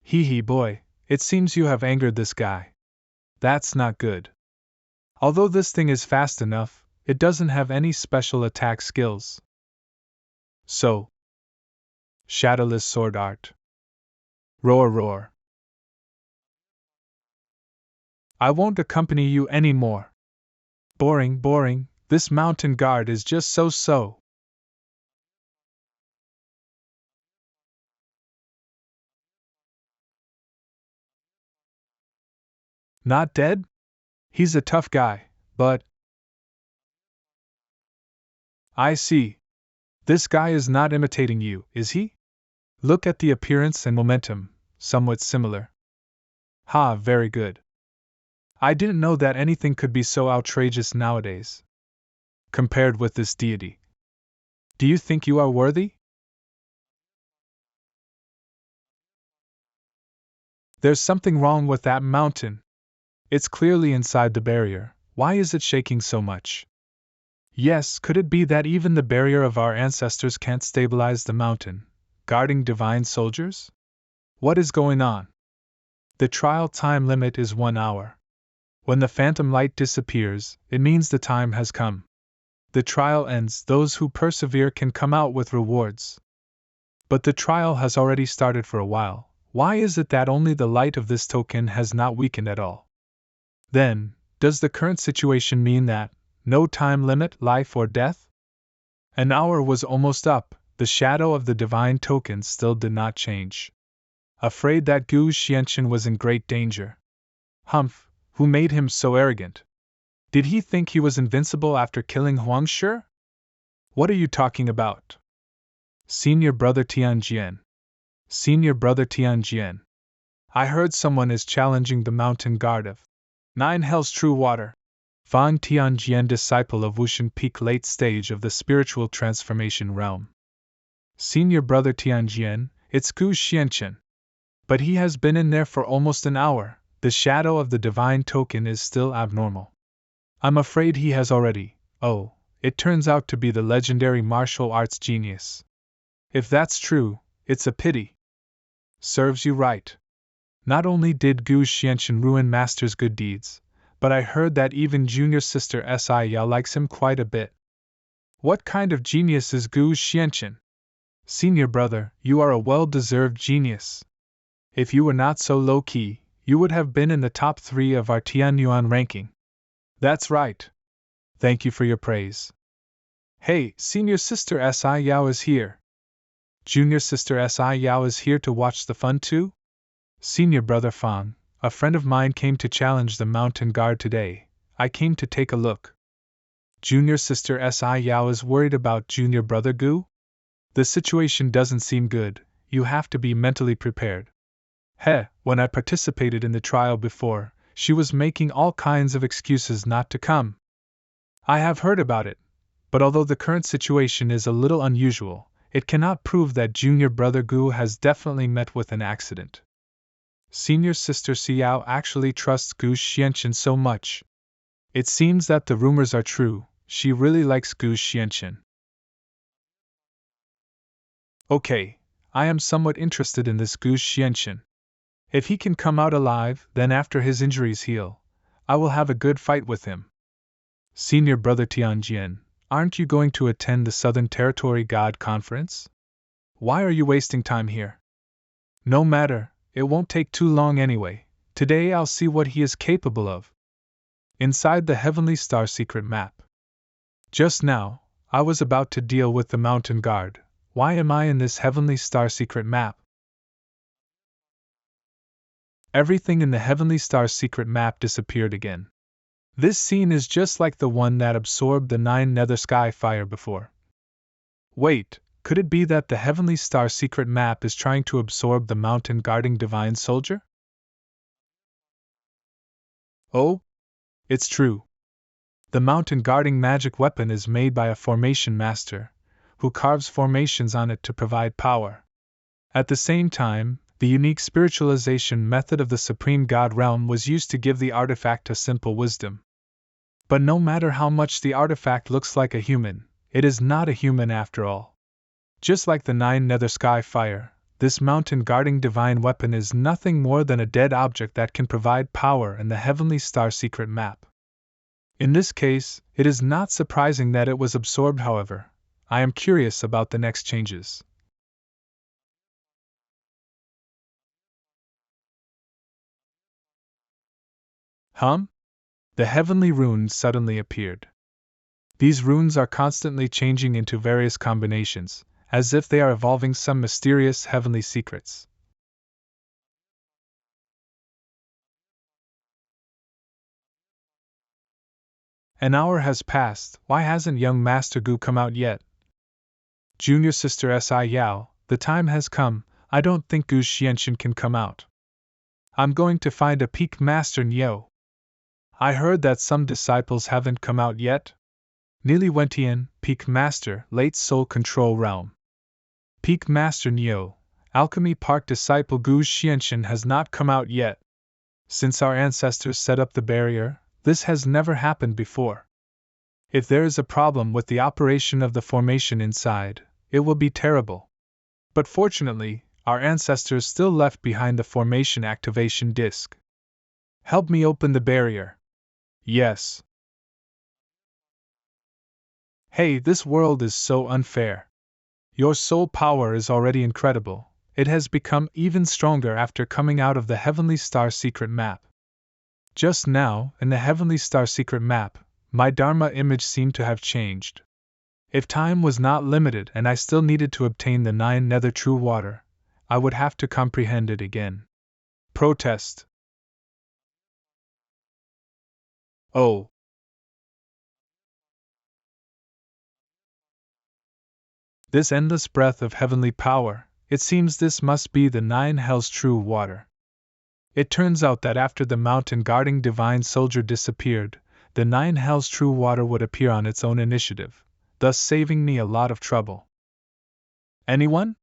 Hee boy, it seems you have angered this guy. That's not good. Although this thing is fast enough, it doesn't have any special attack skills. So, shadowless sword art. Roar. I won't accompany you anymore. Boring, this mountain guard is just so. Not dead? He's a tough guy, but... I see. This guy is not imitating you, is he? Look at the appearance and momentum, somewhat similar. Ha, very good. I didn't know that anything could be so outrageous nowadays. Compared with this deity. Do you think you are worthy? There's something wrong with that mountain. It's clearly inside the barrier. Why is it shaking so much? Yes, could it be that even the barrier of our ancestors can't stabilize the mountain, guarding divine soldiers? What is going on? The trial time limit is 1 hour. When the phantom light disappears, it means the time has come. The trial ends, those who persevere can come out with rewards. But the trial has already started for a while. Why is it that only the light of this token has not weakened at all? Then, does the current situation mean that, no time limit, life or death? An hour was almost up, the shadow of the divine token still did not change. Afraid that Gu Xianchen was in great danger. Humph, who made him so arrogant? Did he think he was invincible after killing Huang Shi? What are you talking about? Senior brother Tianjian. I heard someone is challenging the mountain guard of 9 Hells True Water. Fan Tianjian, disciple of Wushan Peak, late stage of the spiritual transformation realm. Senior brother Tianjian, it's Gu Xianchen. But he has been in there for almost an hour. The shadow of the divine token is still abnormal. I'm afraid he has already. Oh, it turns out to be the legendary martial arts genius. If that's true, it's a pity. Serves you right. Not only did Gu Xianchen ruin Master's good deeds, but I heard that even junior sister Xiaoyao likes him quite a bit. What kind of genius is Gu Xianchen? Senior brother, you are a well-deserved genius. If you were not so low-key, you would have been in the top 3 of our Tianyuan ranking. That's right. Thank you for your praise. Hey, senior sister Xiaoyao is here. Junior sister Xiaoyao is here to watch the fun too? Senior brother Fang, a friend of mine came to challenge the mountain guard today. I came to take a look. Junior sister Xiaoyao is worried about junior brother Gu? The situation doesn't seem good. You have to be mentally prepared. When I participated in the trial before, she was making all kinds of excuses not to come. I have heard about it, but although the current situation is a little unusual, it cannot prove that junior brother Gu has definitely met with an accident. Senior sister Xiao actually trusts Gu Xianchen so much. It seems that the rumors are true. She really likes Gu Xianchen. Okay, I am somewhat interested in this Gu Xianchen. If he can come out alive, then after his injuries heal, I will have a good fight with him. Senior brother Tianjian, aren't you going to attend the Southern Territory God Conference? Why are you wasting time here? No matter, it won't take too long anyway. Today I'll see what he is capable of. Inside the Heavenly Star secret map. Just now, I was about to deal with the mountain guard. Why am I in this Heavenly Star secret map? Everything in the Heavenly Star secret map disappeared again. This scene is just like the one that absorbed the 9 nether sky fire before. Wait, could it be that the Heavenly Star secret map is trying to absorb the mountain guarding divine soldier? Oh, it's true. The mountain guarding magic weapon is made by a formation master, who carves formations on it to provide power. At the same time, the unique spiritualization method of the Supreme God realm was used to give the artifact a simple wisdom. But no matter how much the artifact looks like a human, it is not a human after all. Just like the 9 nether sky fire, this mountain guarding divine weapon is nothing more than a dead object that can provide power in the Heavenly Star secret map. In this case, it is not surprising that it was absorbed. However, I am curious about the next changes. The heavenly runes suddenly appeared. These runes are constantly changing into various combinations, as if they are evolving some mysterious heavenly secrets. An hour has passed. Why hasn't young Master Gu come out yet? Junior sister Xiaoyao, the time has come. I don't think Gu Xianchen can come out. I'm going to find a peak master Nyo. I heard that some disciples haven't come out yet. Nili Wentian, Peak Master, Late Soul Control Realm. Peak Master Nyo, Alchemy Park disciple Gu Xianchen has not come out yet. Since our ancestors set up the barrier, this has never happened before. If there is a problem with the operation of the formation inside, it will be terrible. But fortunately, our ancestors still left behind the formation activation disk. Help me open the barrier. Yes. Hey, this world is so unfair. Your soul power is already incredible. It has become even stronger after coming out of the Heavenly Star secret map. Just now, in the Heavenly Star secret map, my Dharma image seemed to have changed. If time was not limited and I still needed to obtain the 9 nether true water, I would have to comprehend it again. Protest. Oh. This endless breath of heavenly power, it seems this must be the 9 hells true water. It turns out that after the mountain guarding divine soldier disappeared, the 9 hells true water would appear on its own initiative, thus saving me a lot of trouble. Anyone?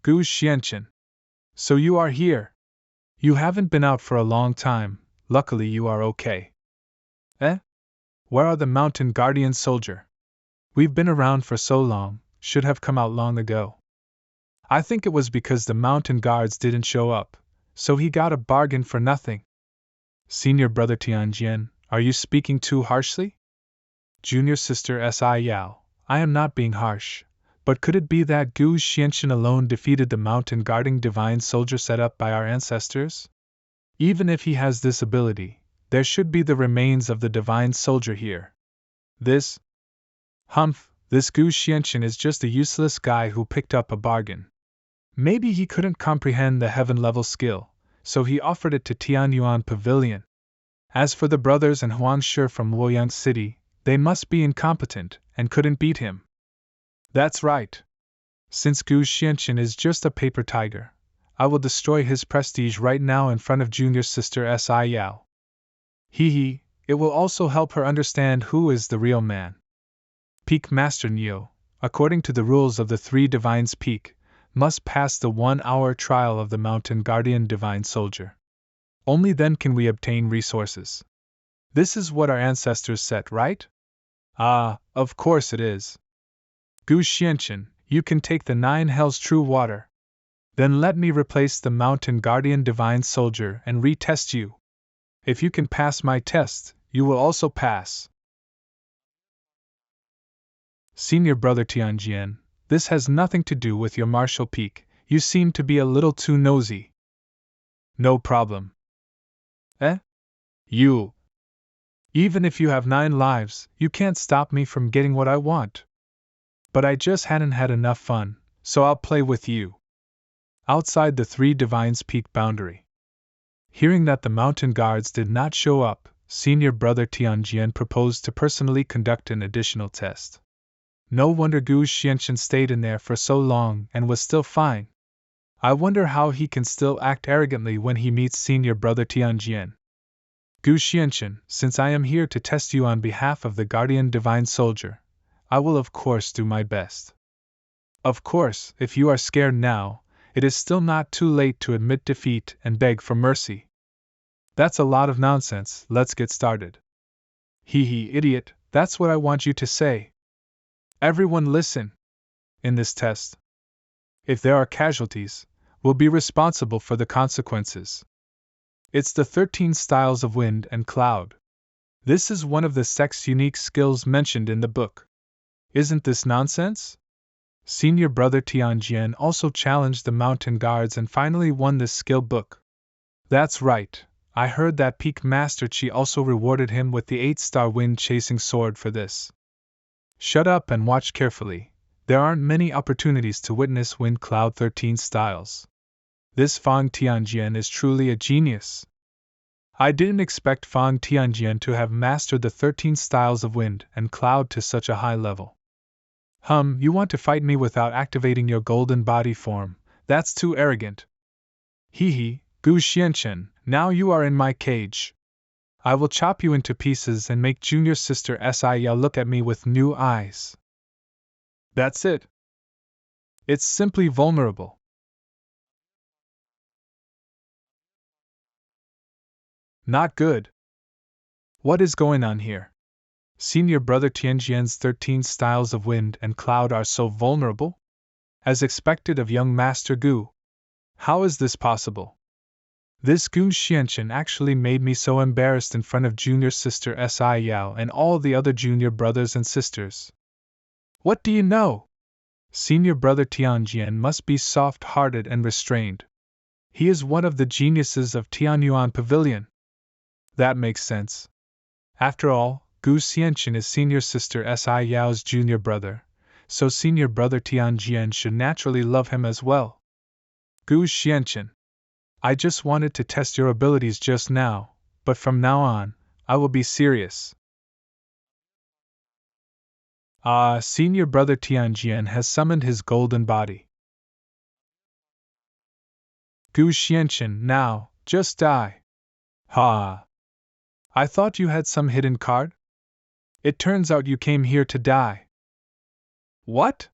Gu Xianchen. So you are here. You haven't been out for a long time, luckily you are okay. Eh? Where are the mountain guardian soldier? We've been around for so long, should have come out long ago. I think it was because the mountain guards didn't show up, so he got a bargain for nothing. Senior brother Tianjian, are you speaking too harshly? Junior sister Xiaoyao, I am not being harsh, but could it be that Gu Xianchen alone defeated the mountain guarding divine soldier set up by our ancestors? Even if he has this ability, there should be the remains of the divine soldier here. This Gu Xianchen is just a useless guy who picked up a bargain. Maybe he couldn't comprehend the heaven-level skill, so he offered it to Tianyuan Pavilion. As for the brothers and Huangshi from Luoyang City, they must be incompetent and couldn't beat him. That's right. Since Gu Xianchen is just a paper tiger, I will destroy his prestige right now in front of junior sister Xiaoyao. It will also help her understand who is the real man. Peak Master Neo, according to the rules of the 3 Divines Peak, must pass the 1-hour trial of the Mountain Guardian Divine Soldier. Only then can we obtain resources. This is what our ancestors set, right? Ah, of course it is. Gu Xianchen, you can take the 9 hells true water. Then let me replace the Mountain Guardian Divine Soldier and retest you. If you can pass my test, you will also pass. Senior brother Tianjian, this has nothing to do with your martial peak, you seem to be a little too nosy. No problem. You. Even if you have 9 lives, you can't stop me from getting what I want. But I just hadn't had enough fun, so I'll play with you. Outside the 3 Divines Peak boundary. Hearing that the mountain guards did not show up, senior brother Tianjian proposed to personally conduct an additional test. No wonder Gu Xianchen stayed in there for so long and was still fine. I wonder how he can still act arrogantly when he meets senior brother Tianjian. Gu Xianchen, since I am here to test you on behalf of the Guardian Divine Soldier, I will of course do my best. Of course, if you are scared now, it is still not too late to admit defeat and beg for mercy. That's a lot of nonsense, let's get started. Idiot, that's what I want you to say. Everyone listen. In this test, if there are casualties, we'll be responsible for the consequences. It's the 13 styles of wind and cloud. This is one of the sect's unique skills mentioned in the book. Isn't this nonsense? Senior brother Tianjian also challenged the mountain guards and finally won this skill book. That's right, I heard that Peak Master Chi also rewarded him with the 8-star wind-chasing sword for this. Shut up and watch carefully, there aren't many opportunities to witness Wind Cloud 13 styles. This Fang Tianjian is truly a genius. I didn't expect Fang Tianjian to have mastered the 13 styles of wind and cloud to such a high level. You want to fight me without activating your golden body form, that's too arrogant. Gu Xianchen, now you are in my cage. I will chop you into pieces and make junior sister Xiaoyao look at me with new eyes. That's it. It's simply vulnerable. Not good. What is going on here? Senior brother Tianjian's 13 styles of wind and cloud are so vulnerable? As expected of young Master Gu. How is this possible? This Gu Xianchen actually made me so embarrassed in front of junior sister Xiaoyao and all the other junior brothers and sisters. What do you know? Senior brother Tianjian must be soft-hearted and restrained. He is one of the geniuses of Tianyuan Pavilion. That makes sense. After all, Gu Xianchen is senior sister Xiaoyao's junior brother, so senior brother Tianjian should naturally love him as well. Gu Xianchen. I just wanted to test your abilities just now, but from now on, I will be serious. Senior brother Tianjian has summoned his golden body. Gu Xianchen, now, just die. I thought you had some hidden card? It turns out you came here to die. What?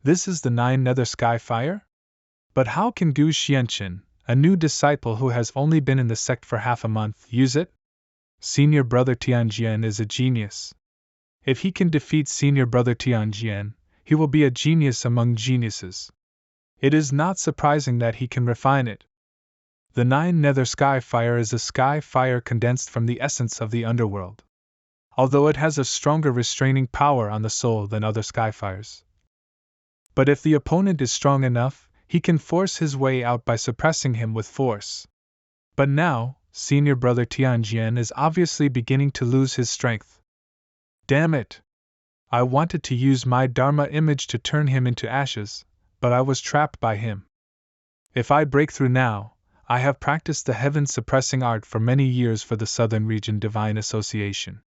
This is the 9 Nether Sky Fire? But how can Gu Xianqin, a new disciple who has only been in the sect for half a month, use it? Senior Brother Tianjian is a genius. If he can defeat Senior Brother Tianjian, he will be a genius among geniuses. It is not surprising that he can refine it. The 9 Nether Sky Fire is a sky fire condensed from the essence of the underworld. Although it has a stronger restraining power on the soul than other sky fires. But if the opponent is strong enough, he can force his way out by suppressing him with force. But now, Senior Brother Tianjian is obviously beginning to lose his strength. Damn it! I wanted to use my Dharma image to turn him into ashes, but I was trapped by him. If I break through now, I have practiced the heaven-suppressing art for many years for the Southern Region Divine Association.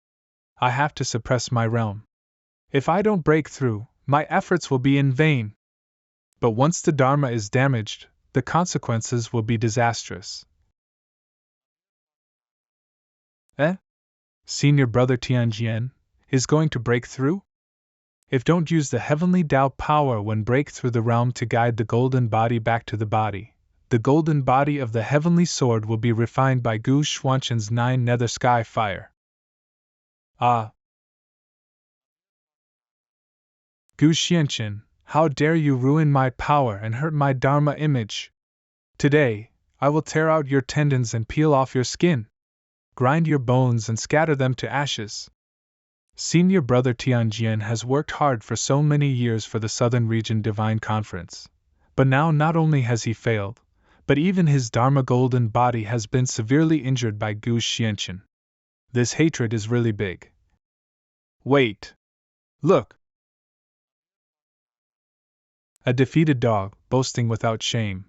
I have to suppress my realm. If I don't break through, my efforts will be in vain. But once the Dharma is damaged, the consequences will be disastrous. Senior Brother Tianjian is going to break through? If don't use the heavenly Tao power when break through the realm to guide the golden body back to the golden body of the heavenly sword will be refined by Gu Xuanqin's 9 Nether Sky Fire. Ah! Gu Xianqin, how dare you ruin my power and hurt my Dharma image? Today, I will tear out your tendons and peel off your skin, grind your bones and scatter them to ashes. Senior Brother Tianjian has worked hard for so many years for the Southern Region Divine Conference, but now not only has he failed, but even his Dharma golden body has been severely injured by Gu Xianqin. This hatred is really big. Wait! Look! A defeated dog, boasting without shame.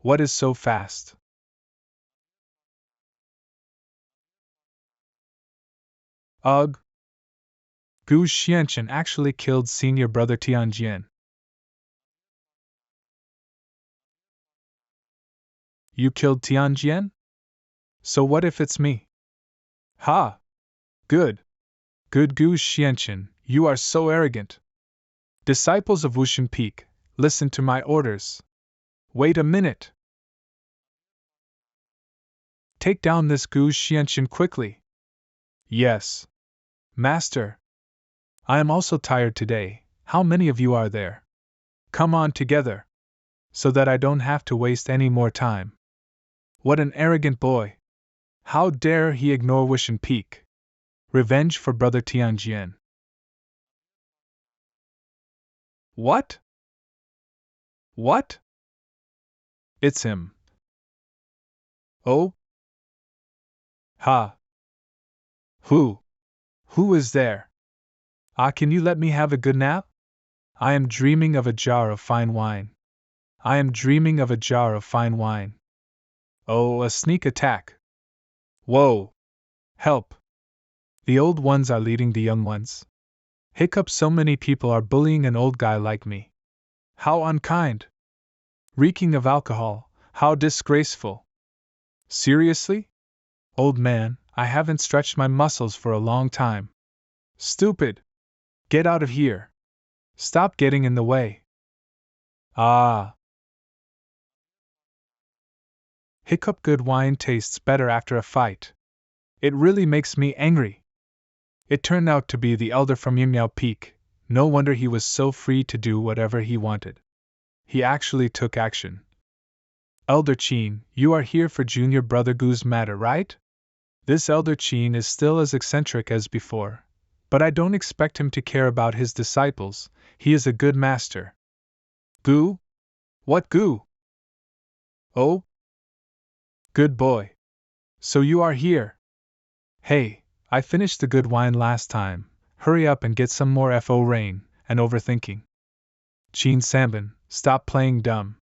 What is so fast? Ugh! Gu Xianqin actually killed Senior Brother Tianjian. You killed Tianjian? So what if it's me? Ha! Good! Good Gu Xianqin, you are so arrogant. Disciples of Wushan Peak, listen to my orders. Wait a minute. Take down this Gu Xianqin quickly. Yes. Master. I am also tired today. How many of you are there? Come on together. So that I don't have to waste any more time. What an arrogant boy. How dare he ignore Wushan Peak? Revenge for Brother Tianjian. What? What? It's him. Oh? Ha! Who? Who is there? Ah, can you let me have a good nap? I am dreaming of a jar of fine wine. I am dreaming of a jar of fine wine. Oh, a sneak attack. Whoa! Help! The old ones are leading the young ones. Hiccup, so many people are bullying an old guy like me. How unkind! Reeking of alcohol, how disgraceful! Seriously? Old man, I haven't stretched my muscles for a long time. Stupid! Get out of here! Stop getting in the way! Ah! Hiccup, good wine tastes better after a fight. It really makes me angry. It turned out to be the elder from Yimyao Peak. No wonder he was so free to do whatever he wanted. He actually took action. Elder Qin, you are here for Junior Brother Gu's matter, right? This Elder Qin is still as eccentric as before, but I don't expect him to care about his disciples. He is a good master. Gu? What Gu? Oh? Good boy. So you are here. Hey, I finished the good wine last time. Hurry up and get some more FO rain, and overthinking. Qin Sanban, stop playing dumb.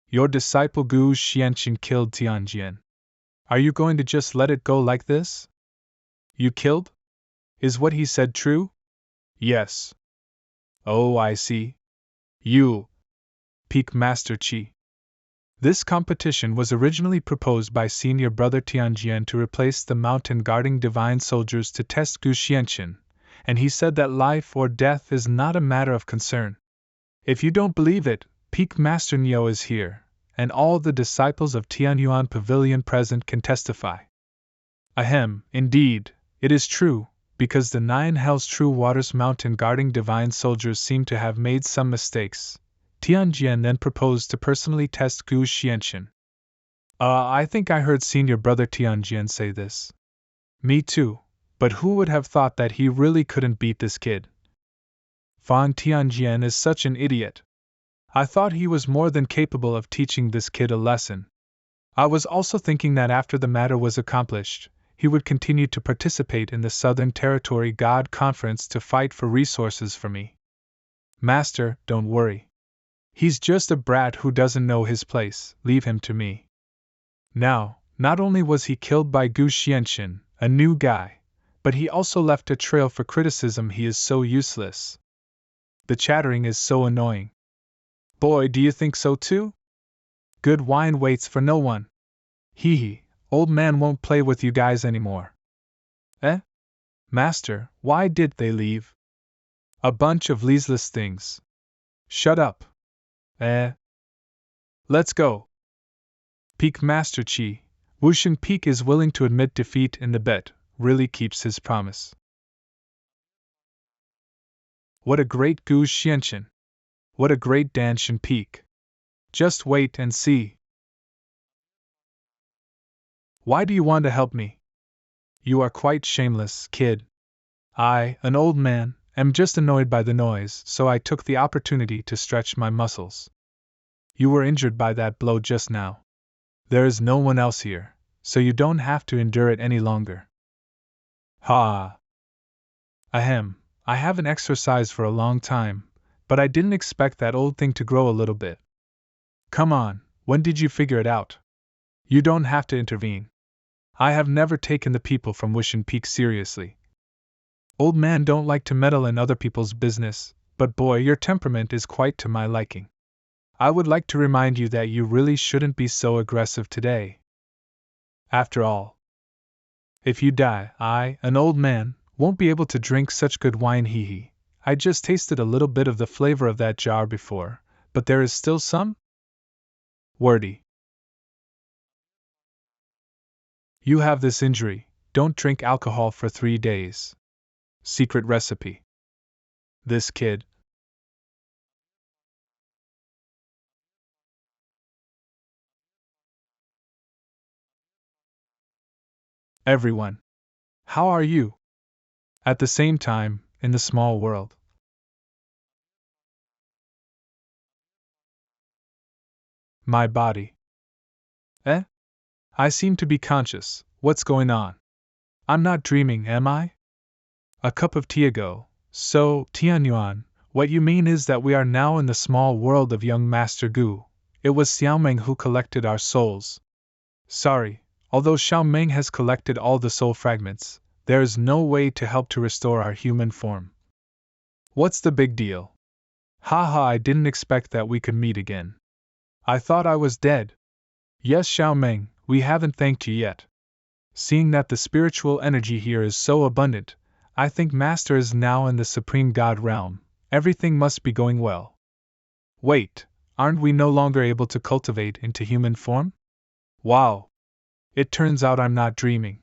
Your disciple Gu Xianqin killed Tianjian. Are you going to just let it go like this? You killed? Is what he said true? Yes. Oh, I see. You. Peak Master Qi. This competition was originally proposed by senior brother Tianjian to replace the mountain guarding divine soldiers to test Gu Xianqian, and he said that life or death is not a matter of concern. If you don't believe it, Peak Master Niu is here, and all the disciples of Tianyuan Pavilion present can testify. Ahem, indeed, it is true, because the 9 Hells True Waters mountain guarding divine soldiers seem to have made some mistakes. Tianjian then proposed to personally test Gu Xianqian. I think I heard senior brother Tianjian say this. Me too, but who would have thought that he really couldn't beat this kid? Fan Tianjian is such an idiot. I thought he was more than capable of teaching this kid a lesson. I was also thinking that after the matter was accomplished, he would continue to participate in the Southern Territory God Conference to fight for resources for me. Master, don't worry. He's just a brat who doesn't know his place, leave him to me. Now, not only was he killed by Gu Xianqian, a new guy, but he also left a trail for criticism. He is so useless. The chattering is so annoying. Boy, do you think so too? Good wine waits for no one. Hee hee, old man won't play with you guys anymore. Eh? Master, why did they leave? A bunch of leaseless things. Shut up. Let's go. Peak Master Qi, Wushan Peak is willing to admit defeat in the bet, really keeps his promise. What a great Gu Xianqian. What a great Danshan Peak. Just wait and see. Why do you want to help me? You are quite shameless, kid. I, an old man, am just annoyed by the noise, so I took the opportunity to stretch my muscles. You were injured by that blow just now. There is no one else here, so you don't have to endure it any longer. Ha! Ahem, I haven't exercised for a long time, but I didn't expect that old thing to grow a little bit. Come on, when did you figure it out? You don't have to intervene. I have never taken the people from Wushan Peak seriously. Old man don't like to meddle in other people's business, but boy, your temperament is quite to my liking. I would like to remind you that you really shouldn't be so aggressive today. After all, if you die, I, an old man, won't be able to drink such good wine. Hee hee. I just tasted a little bit of the flavor of that jar before, but there is still some? Wordy. You have this injury, don't drink alcohol for 3 days. Secret recipe. This kid. Everyone. How are you? At the same time, in the small world. My body. I seem to be conscious. What's going on? I'm not dreaming, am I? A cup of tea ago. So, Tianyuan, what you mean is that we are now in the small world of young Master Gu. It was Xiaomeng who collected our souls. Sorry, although Xiaomeng has collected all the soul fragments, there is no way to help to restore our human form. What's the big deal? Haha, I didn't expect that we could meet again. I thought I was dead. Yes, Xiaomeng, we haven't thanked you yet. Seeing that the spiritual energy here is so abundant, I think Master is now in the Supreme God realm. Everything must be going well. Wait, aren't we no longer able to cultivate into human form? Wow! It turns out I'm not dreaming.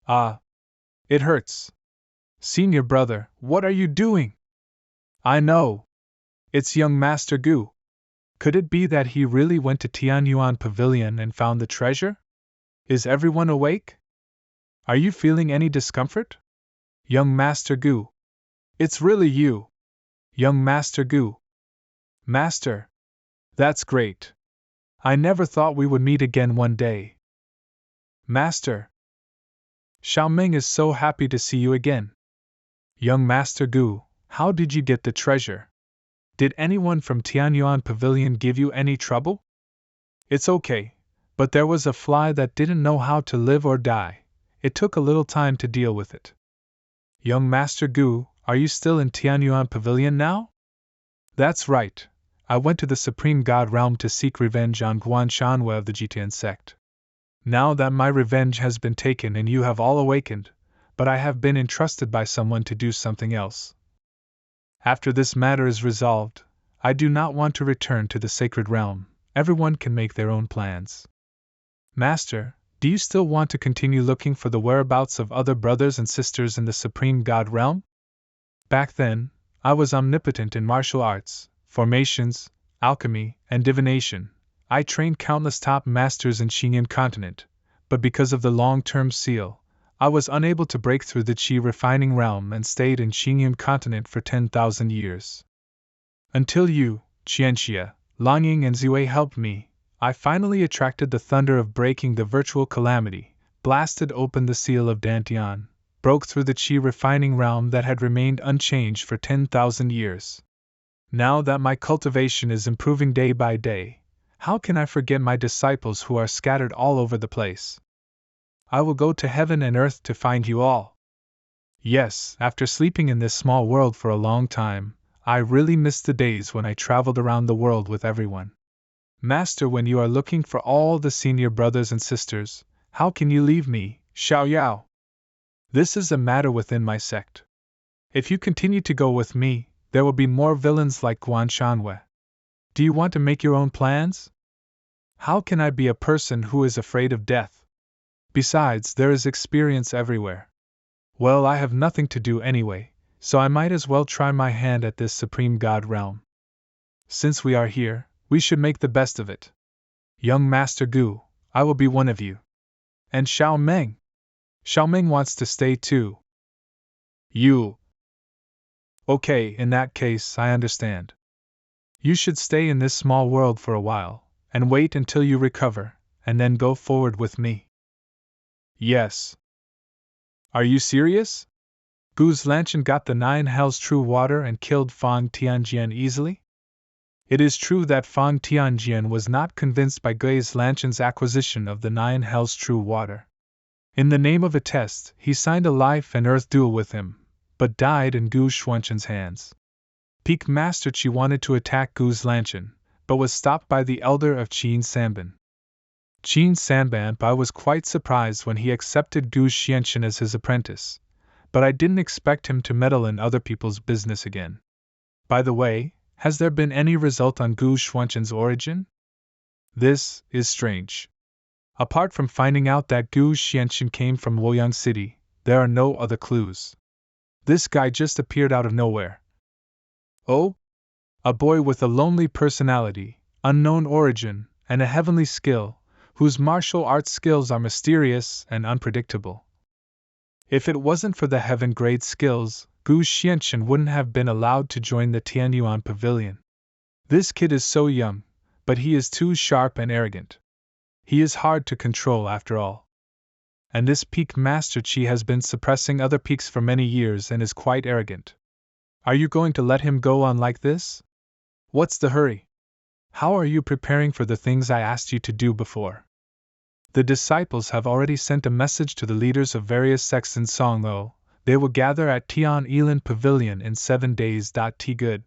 Ah! It hurts. Senior brother, what are you doing? I know. It's young Master Gu. Could it be that he really went to Tianyuan Pavilion and found the treasure? Is everyone awake? Are you feeling any discomfort? Young Master Gu. It's really you. Young Master Gu. Master. That's great. I never thought we would meet again one day. Master. Xiaomeng is so happy to see you again. Young Master Gu, how did you get the treasure? Did anyone from Tianyuan Pavilion give you any trouble? It's okay, but there was a fly that didn't know how to live or die. It took a little time to deal with it. Young Master Gu, are you still in Tianyuan Pavilion now? That's right. I went to the Supreme God realm to seek revenge on Guanshanhua of the Jitian sect. Now that my revenge has been taken and you have all awakened, but I have been entrusted by someone to do something else. After this matter is resolved, I do not want to return to the sacred realm. Everyone can make their own plans. Master, do you still want to continue looking for the whereabouts of other brothers and sisters in the Supreme God realm? Back then, I was omnipotent in martial arts, formations, alchemy, and divination. I trained countless top masters in Xingyan continent, but because of the long-term seal, I was unable to break through the Qi refining realm and stayed in Xingyan continent for 10,000 years. Until you, Qianxia, Longying and Ziwei helped me, I finally attracted the thunder of breaking the virtual calamity, blasted open the seal of Dantian, broke through the Qi refining realm that had remained unchanged for 10,000 years. Now that my cultivation is improving day by day, how can I forget my disciples who are scattered all over the place? I will go to heaven and earth to find you all. Yes, after sleeping in this small world for a long time, I really miss the days when I traveled around the world with everyone. Master, when you are looking for all the senior brothers and sisters, how can you leave me, Xiaoyao? This is a matter within my sect. If you continue to go with me, there will be more villains like Guanshanhua. Do you want to make your own plans? How can I be a person who is afraid of death? Besides, there is experience everywhere. Well, I have nothing to do anyway, so I might as well try my hand at this Supreme God realm. Since we are here, we should make the best of it. Young Master Gu, I will be one of you. And Xiao Meng? Xiao Meng wants to stay too. You. Okay, in that case, I understand. You should stay in this small world for a while, and wait until you recover, and then go forward with me. Yes. Are you serious? Gu's Lanchan got the 9 hells true water and killed Fang Tianjian easily? It is true that Fang Tianjian was not convinced by Gu's Lanchan's acquisition of the 9 hells true water. In the name of a test, he signed a life and earth duel with him, but died in Gu Xuanshan's hands. Peak Master Qi wanted to attack Gu's Lanchan, but was stopped by the elder of Qin Sanban. Qin Sanban was quite surprised when he accepted Gu Xianshan as his apprentice, but I didn't expect him to meddle in other people's business again. By the way, has there been any result on Gu Xuanshan's origin? This is strange. Apart from finding out that Gu Xianshan came from Luoyang City, there are no other clues. This guy just appeared out of nowhere. Oh? A boy with a lonely personality, unknown origin, and a heavenly skill, whose martial arts skills are mysterious and unpredictable. If it wasn't for the heaven-grade skills, Gu Xianshan wouldn't have been allowed to join the Tianyuan Pavilion. This kid is so young, but he is too sharp and arrogant. He is hard to control after all. And this peak Master Qi has been suppressing other peaks for many years and is quite arrogant. Are you going to let him go on like this? What's the hurry? How are you preparing for the things I asked you to do before? The disciples have already sent a message to the leaders of various sects in Songlo. They will gather at Tian Elan Pavilion in 7 days. Good.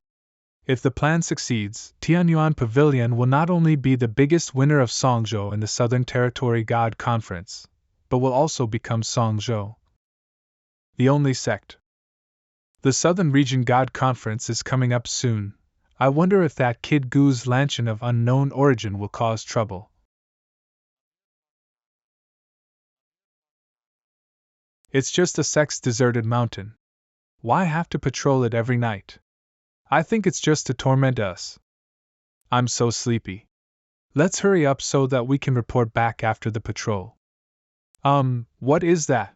If the plan succeeds, Tianyuan Pavilion will not only be the biggest winner of Songzhou in the Southern Territory God Conference, but will also become Songzhou the only sect. The Southern Region God Conference is coming up soon. I wonder if that kid Gu's Lanchan of unknown origin will cause trouble. It's just a sect's deserted mountain. Why have to patrol it every night? I think it's just to torment us. I'm so sleepy. Let's hurry up so that we can report back after the patrol. What is that?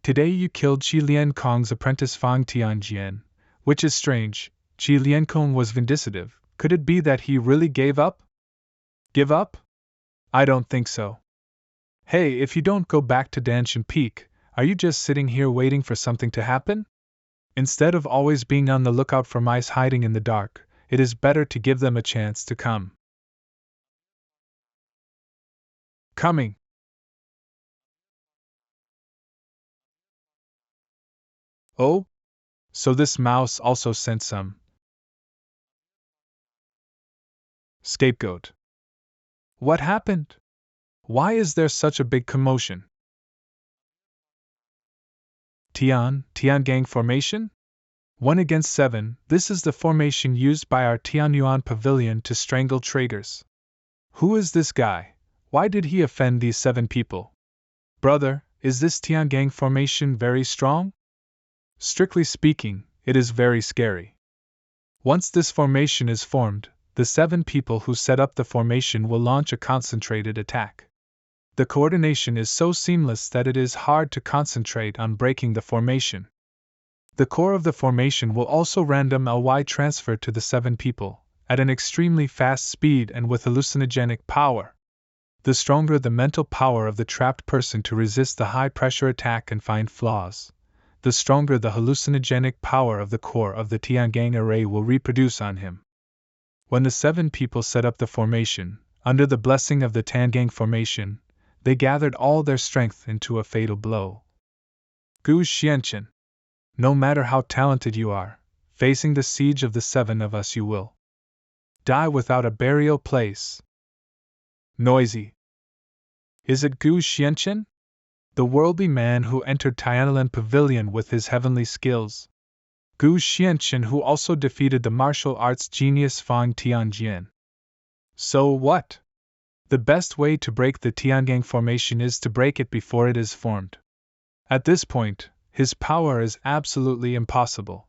Today you killed Qi Liankong's apprentice Fang Tianjian, which is strange. Qi Liankong was vindictive. Could it be that he really gave up? Give up? I don't think so. Hey, if you don't go back to Danshan Peak, are you just sitting here waiting for something to happen? Instead of always being on the lookout for mice hiding in the dark, it is better to give them a chance to come. Coming. Oh? So this mouse also sent some scapegoat. What happened? Why is there such a big commotion? Tian Gang formation? 1 against 7, this is the formation used by our Tianyuan pavilion to strangle traitors. Who is this guy? Why did he offend these 7 people? Brother, is this Tian Gang formation very strong? Strictly speaking, it is very scary. Once this formation is formed, the 7 people who set up the formation will launch a concentrated attack. The coordination is so seamless that it is hard to concentrate on breaking the formation. The core of the formation will also random LY transfer to the 7 people, at an extremely fast speed and with hallucinogenic power. The stronger the mental power of the trapped person to resist the high-pressure attack and find flaws, the stronger the hallucinogenic power of the core of the Tiangang array will reproduce on him. When the 7 people set up the formation, under the blessing of the Tiangang formation, they gathered all their strength into a fatal blow. Gu Xianchen. No matter how talented you are, facing the siege of the 7 of us you will die without a burial place. Noisy. Is it Gu Xianchen? The worldly man who entered Tiananmen Pavilion with his heavenly skills. Gu Xianchen, who also defeated the martial arts genius Fang Tianjian. So what? The best way to break the Tiangang formation is to break it before it is formed. At this point, his power is absolutely impossible.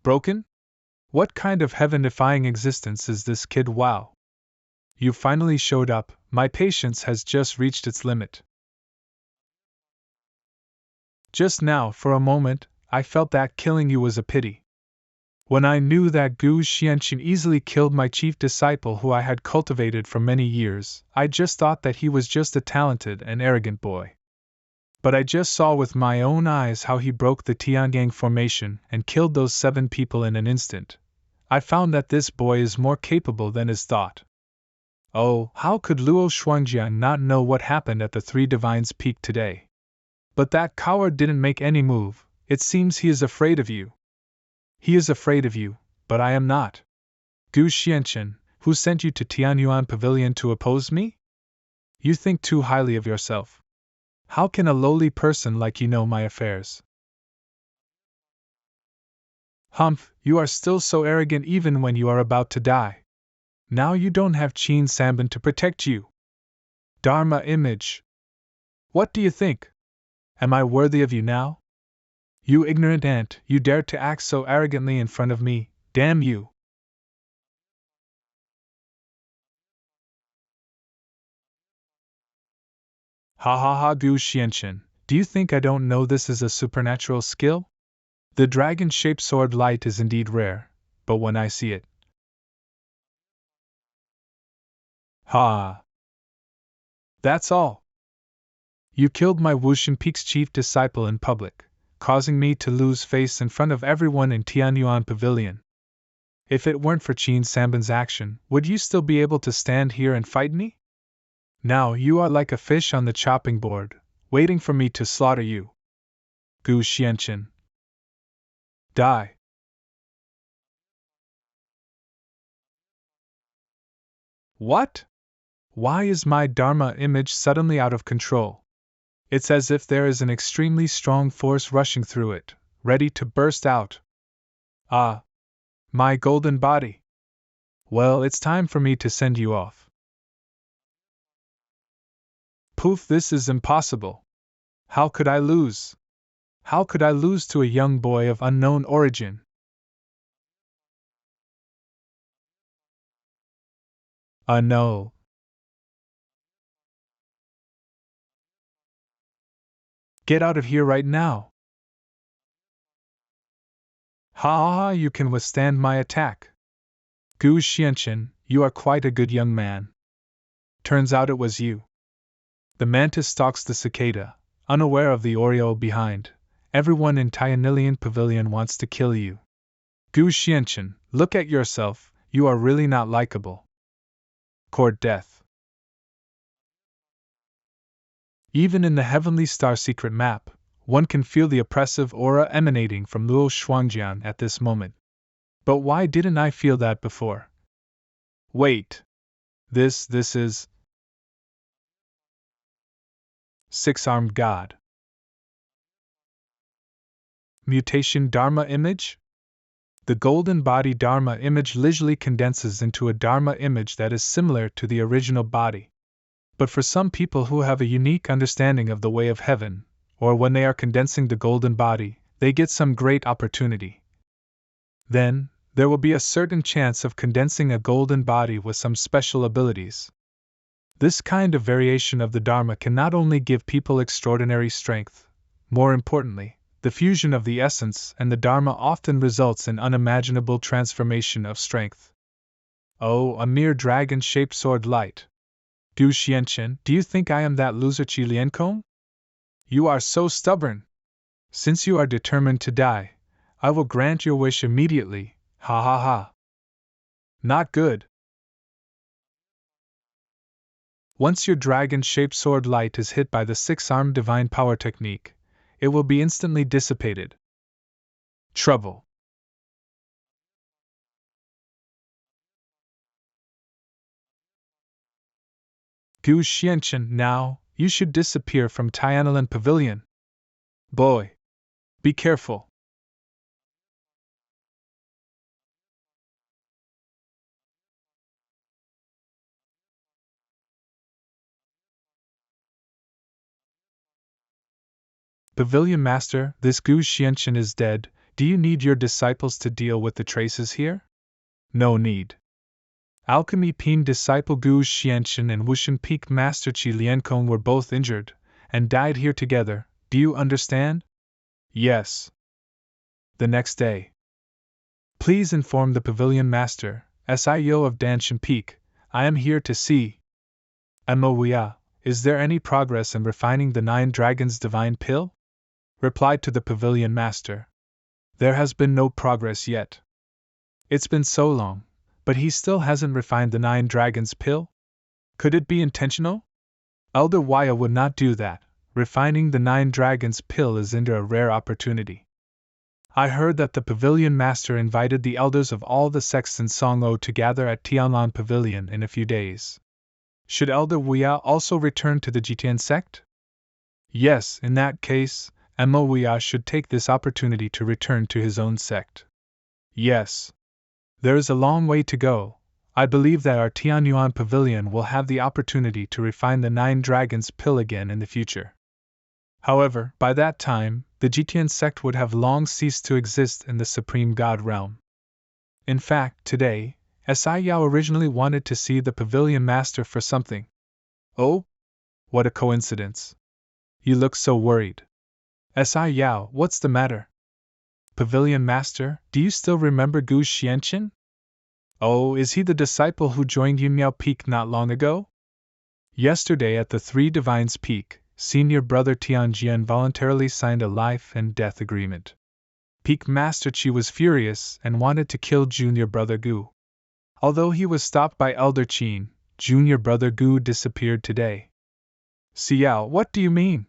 Broken? What kind of heaven-defying existence is this kid? Wow. You finally showed up, my patience has just reached its limit. Just now, for a moment, I felt that killing you was a pity. When I knew that Gu Xianchen easily killed my chief disciple who I had cultivated for many years, I just thought that he was just a talented and arrogant boy. But I just saw with my own eyes how he broke the Tiangang formation and killed those 7 people in an instant. I found that this boy is more capable than is thought. Oh, how could Luo Shuangjian not know what happened at the 3 Divines' Peak today? But that coward didn't make any move, it seems he is afraid of you. He is afraid of you, but I am not. Gu Xianchen, who sent you to Tianyuan Pavilion to oppose me? You think too highly of yourself. How can a lowly person like you know my affairs? Humph, you are still so arrogant even when you are about to die. Now you don't have Qin Sanban to protect you. Dharma image. What do you think? Am I worthy of you now? You ignorant ant, you dared to act so arrogantly in front of me, damn you! Ha ha ha, Gu Xianchen, do you think I don't know this is a supernatural skill? The dragon-shaped sword light is indeed rare, but when I see it. Ha! That's all! You killed my Wuxin Peak's chief disciple in public, causing me to lose face in front of everyone in Tianyuan Pavilion. If it weren't for Qin Sanban's action, would you still be able to stand here and fight me? Now you are like a fish on the chopping board, waiting for me to slaughter you. Gu Xianchen. Die. What? Why is my Dharma image suddenly out of control? It's as if there is an extremely strong force rushing through it, ready to burst out. Ah! My golden body! Well, it's time for me to send you off. Poof, this is impossible. How could I lose? How could I lose to a young boy of unknown origin? No. Get out of here right now. Ha ha ha, you can withstand my attack. Gu Xianchen, you are quite a good young man. Turns out it was you. The mantis stalks the cicada, unaware of the oriole behind. Everyone in Tianilian Pavilion wants to kill you. Gu Xianchen, look at yourself, you are really not likable. Court death. Even in the Heavenly Star secret map, one can feel the oppressive aura emanating from Luo Shuangjian at this moment. But why didn't I feel that before? Wait. This is. Six-armed God. Mutation Dharma image? The golden body Dharma image leisurely condenses into a Dharma image that is similar to the original body. But for some people who have a unique understanding of the way of heaven, or when they are condensing the golden body, they get some great opportunity. Then, there will be a certain chance of condensing a golden body with some special abilities. This kind of variation of the Dharma can not only give people extraordinary strength, more importantly, the fusion of the essence and the Dharma often results in unimaginable transformation of strength. Oh, a mere dragon-shaped sword light. Gu Xianchen, do you think I am that loser Qi Lienkong? You are so stubborn. Since you are determined to die, I will grant your wish immediately, ha ha ha. Not good. Once your dragon-shaped sword light is hit by the six-armed divine power technique, it will be instantly dissipated. Trouble. Gu Xianchen, now, you should disappear from Tiananmen Pavilion. Boy. Be careful. Pavilion Master, this Gu Xianchen is dead. Do you need your disciples to deal with the traces here? No need. Alchemy Pin disciple Gu Xianchen and Wushan Peak Master Qi Lienkong were both injured, and died here together, do you understand? Yes. The next day. Please inform the Pavilion Master, Xiaoyao of Danshan Peak, I am here to see. Moya, is there any progress in refining the 9 Dragons Divine Pill? Replied to the Pavilion Master. There has been no progress yet. It's been so long, but he still hasn't refined the 9 Dragons Pill? Could it be intentional? Elder Waya would not do that. Refining the 9 Dragons Pill is under a rare opportunity. I heard that the Pavilion Master invited the elders of all the sects in Song'o to gather at Tianlan Pavilion in a few days. Should Elder Wuya also return to the Jitian sect? Yes, in that case, Mo Wuya should take this opportunity to return to his own sect. Yes. There is a long way to go. I believe that our Tianyuan Pavilion will have the opportunity to refine the 9 Dragons Pill again in the future. However, by that time, the Jitian sect would have long ceased to exist in the Supreme God realm. In fact, today, Xiaoyao originally wanted to see the Pavilion Master for something. Oh? What a coincidence. You look so worried. Xiaoyao, what's the matter? Pavilion Master, do you still remember Gu Xianchen? Oh, is he the disciple who joined Yunmiao Peak not long ago? Yesterday at the Three Divines Peak, Senior Brother Tianjian voluntarily signed a life and death agreement. Peak Master Qi was furious and wanted to kill Junior Brother Gu. Although he was stopped by Elder Qin, Junior Brother Gu disappeared today. Xiao, what do you mean?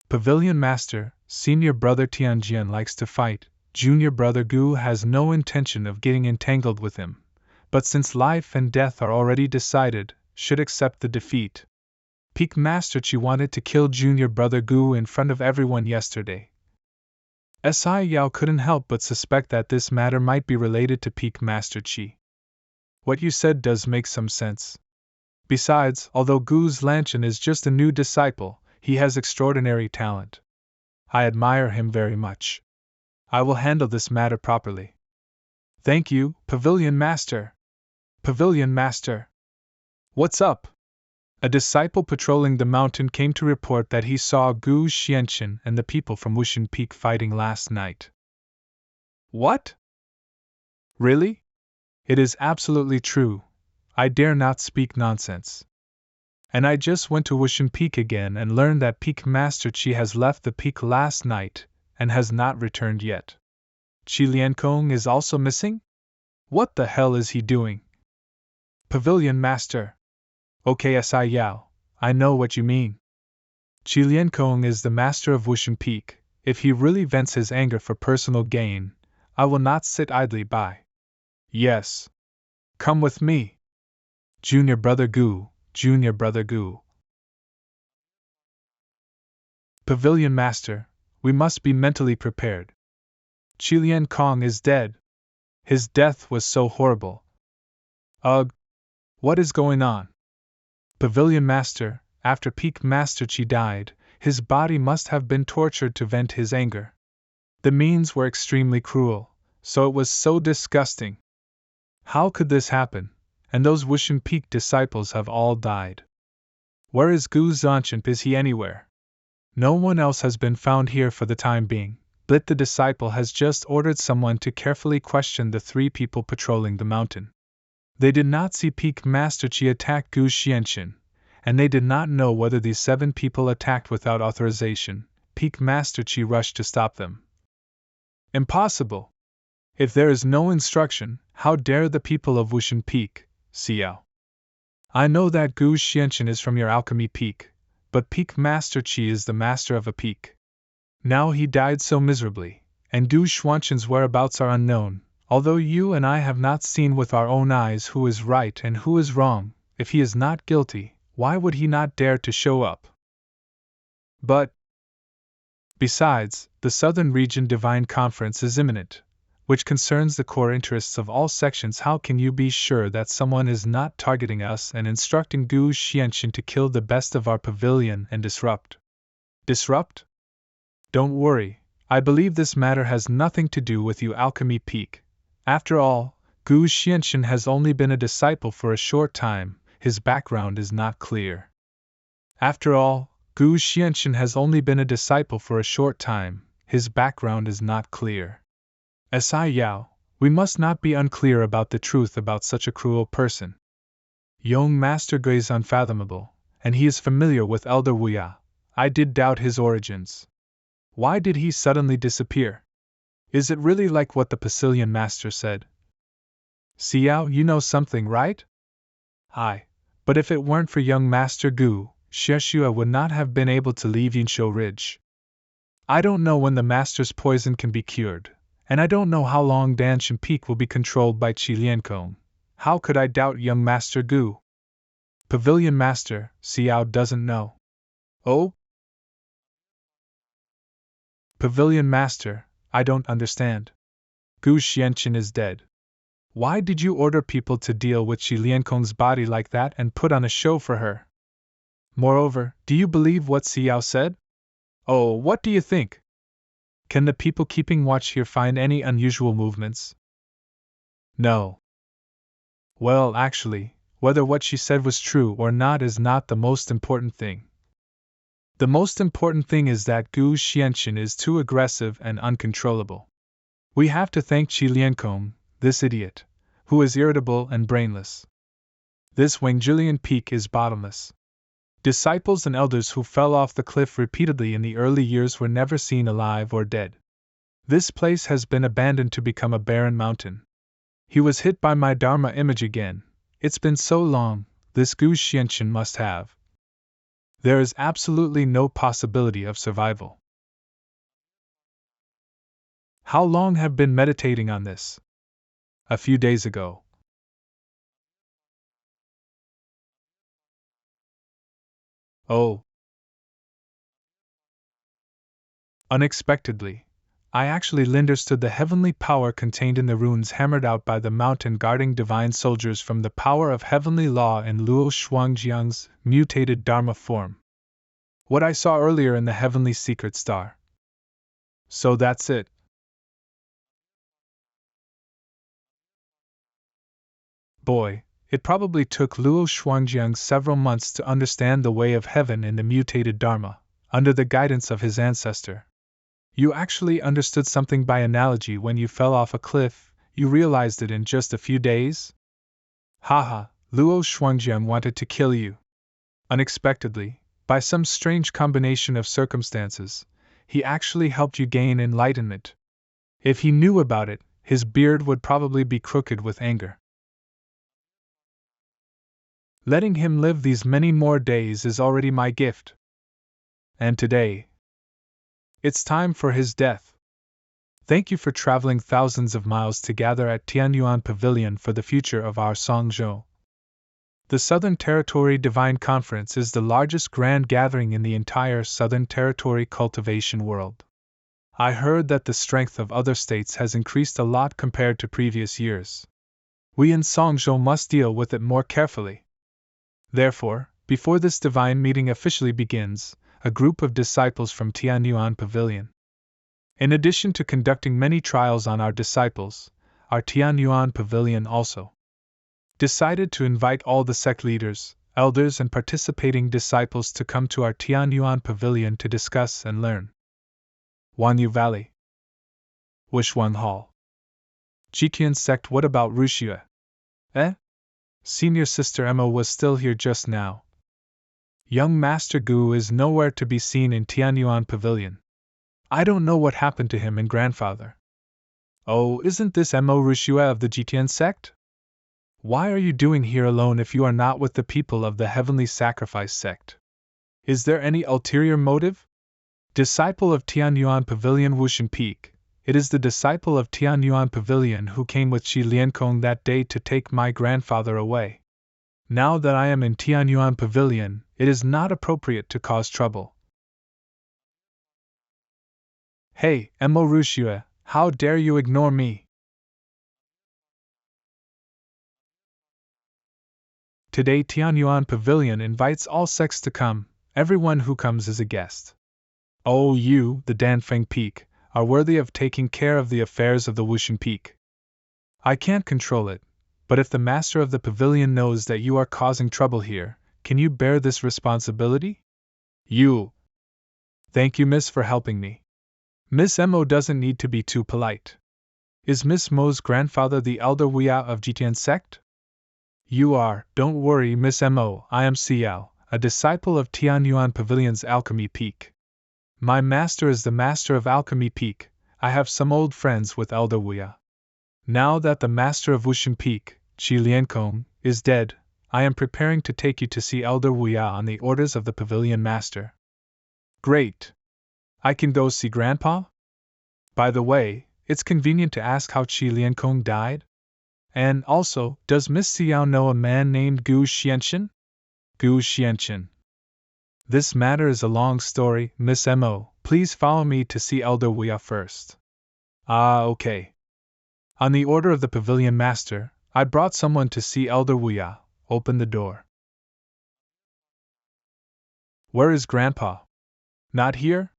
Pavilion Master, Senior Brother Tianjian likes to fight. Junior Brother Gu has no intention of getting entangled with him, but since life and death are already decided, should accept the defeat. Peak Master Qi wanted to kill Junior Brother Gu in front of everyone yesterday. Xiaoyao couldn't help but suspect that this matter might be related to Peak Master Qi. What you said does make some sense. Besides, although Gu's Lanchan is just a new disciple, he has extraordinary talent. I admire him very much. I will handle this matter properly. Thank you, Pavilion Master. Pavilion Master. What's up? A disciple patrolling the mountain came to report that he saw Gu Xianchen and the people from Wushan Peak fighting last night. What? Really? It is absolutely true. I dare not speak nonsense. And I just went to Wushan Peak again and learned that Peak Master Qi has left the peak last night and has not returned yet. Qi Lienkong is also missing? What the hell is he doing? Pavilion Master. Okay, Xiaoyao, I know what you mean. Qiliankong is the master of Wushan Peak. If he really vents his anger for personal gain, I will not sit idly by. Yes. Come with me. Junior Brother Gu, Junior Brother Gu. Pavilion Master, we must be mentally prepared. Qiliankong is dead. His death was so horrible. Ugh! What is going on? Pavilion Master, after Peak Master Qi died, his body must have been tortured to vent his anger. The means were extremely cruel, so it was so disgusting. How could this happen? And those Wushan Peak disciples have all died. Where is Gu Zonchip? Is he anywhere? No one else has been found here for the time being, but the disciple has just ordered someone to carefully question the 3 people patrolling the mountain. They did not see Peak Master Qi attack Gu Xianxin, and they did not know whether these 7 people attacked without authorization. Peak Master Qi rushed to stop them. Impossible! If there is no instruction, how dare the people of Wushan Peak, Xiao? I know that Gu Xianxin is from your Alchemy Peak, but Peak Master Qi is the master of a peak. Now he died so miserably, and Gu Xuanxin's whereabouts are unknown, although you and I have not seen with our own eyes who is right and who is wrong. If he is not guilty, why would he not dare to show up? But, besides, the Southern Region Divine Conference is imminent, which concerns the core interests of all sections. How can you be sure that someone is not targeting us and instructing Gu Xianxin to kill the best of our pavilion and disrupt? Disrupt? Don't worry, I believe this matter has nothing to do with you, Alchemy Peak. After all, Gu Xianxin has only been a disciple for a short time, his background is not clear. After all, Gu Xianxin has only been a disciple for a short time, his background is not clear. Xiaoyao, we must not be unclear about the truth about such a cruel person. Young Master Gui is unfathomable, and he is familiar with Elder Wuya. I did doubt his origins. Why did he suddenly disappear? Is it really like what the Pavilion Master said? Xiao, you know something, right? Aye, but if it weren't for young Master Gu, Xiexua would not have been able to leave Yinshou Ridge. I don't know when the Master's poison can be cured, and I don't know how long Danshan Peak will be controlled by Qiliankong. How could I doubt young Master Gu? Pavilion Master, Xiao doesn't know. Oh? Pavilion Master, I don't understand. Gu Xianxin is dead. Why did you order people to deal with Qiliankong's body like that and put on a show for her? Moreover, do you believe what Xiao said? Oh, what do you think? Can the people keeping watch here find any unusual movements? No. Well, actually, whether what she said was true or not is not the most important thing. The most important thing is that Gu Xianxin is too aggressive and uncontrollable. We have to thank Qiliankong, this idiot, who is irritable and brainless. This Wangjilian Peak is bottomless. Disciples and elders who fell off the cliff repeatedly in the early years were never seen alive or dead. This place has been abandoned to become a barren mountain. He was hit by my Dharma image again. It's been so long, this Gu Xianxin must have. There is absolutely no possibility of survival. How long have been meditating on this? A few days ago. Oh. Unexpectedly, I actually understood the heavenly power contained in the runes hammered out by the mountain guarding divine soldiers from the power of heavenly law in Luo Shuangjiang's mutated Dharma form. What I saw earlier in the heavenly secret star. So that's it. Boy, it probably took Luo Shuangjiang several months to understand the way of heaven in the mutated Dharma, under the guidance of his ancestor. You actually understood something by analogy when you fell off a cliff, you realized it in just a few days? Haha, Luo Shuangjiang wanted to kill you. Unexpectedly, by some strange combination of circumstances, he actually helped you gain enlightenment. If he knew about it, his beard would probably be crooked with anger. Letting him live these many more days is already my gift. And today, it's time for his death. Thank you for traveling thousands of miles to gather at Tianyuan Pavilion for the future of our Songzhou. The Southern Territory Divine Conference is the largest grand gathering in the entire Southern Territory cultivation world. I heard that the strength of other states has increased a lot compared to previous years. We in Songzhou must deal with it more carefully. Therefore, before this divine meeting officially begins, a group of disciples from Tianyuan Pavilion, in addition to conducting many trials on our disciples, our Tianyuan Pavilion also decided to invite all the sect leaders, elders, and participating disciples to come to our Tianyuan Pavilion to discuss and learn. Wanyu Valley, Wishwang Hall, Jiqian sect. What about Ruxue? Senior Sister Emma was still here just now. Young Master Gu is nowhere to be seen in Tianyuan Pavilion. I don't know what happened to him and grandfather. Oh, isn't this Mo Ruxue of the Jiqian sect? Why are you doing here alone if you are not with the people of the Heavenly Sacrifice sect? Is there any ulterior motive? Disciple of Tianyuan Pavilion Wushan Peak, it is the disciple of Tianyuan Pavilion who came with Shi Liankong that day to take my grandfather away. Now that I am in Tianyuan Pavilion, it is not appropriate to cause trouble. Hey, Mo Ruxue, how dare you ignore me? Today Tianyuan Pavilion invites all sects to come, everyone who comes is a guest. Oh, you, the Danfeng Peak, are worthy of taking care of the affairs of the Wushan Peak. I can't control it, but if the master of the pavilion knows that you are causing trouble here, can you bear this responsibility? You. Thank you, Miss, for helping me. Miss Mo doesn't need to be too polite. Is Miss Mo's grandfather the elder Huya of Jiqian sect? You are. Don't worry, Miss Mo, I am Xiaoyao, a disciple of Tianyuan Pavilion's Alchemy Peak. My master is the master of Alchemy Peak. I have some old friends with Elder Huya. Now that the master of Wushan Peak, Shi Liankong, is dead, I am preparing to take you to see Elder Huya on the orders of the pavilion master. Great! I can go see Grandpa? By the way, it's convenient to ask how Shi Liankong died? And also, does Miss Xiao know a man named Gu Xianxian? Gu Xianxian. This matter is a long story, Miss Mo. Please follow me to see Elder Huya first. Ah, okay. On the order of the pavilion master, I brought someone to see Elder Huya. Open the door. Where is Grandpa? Not here?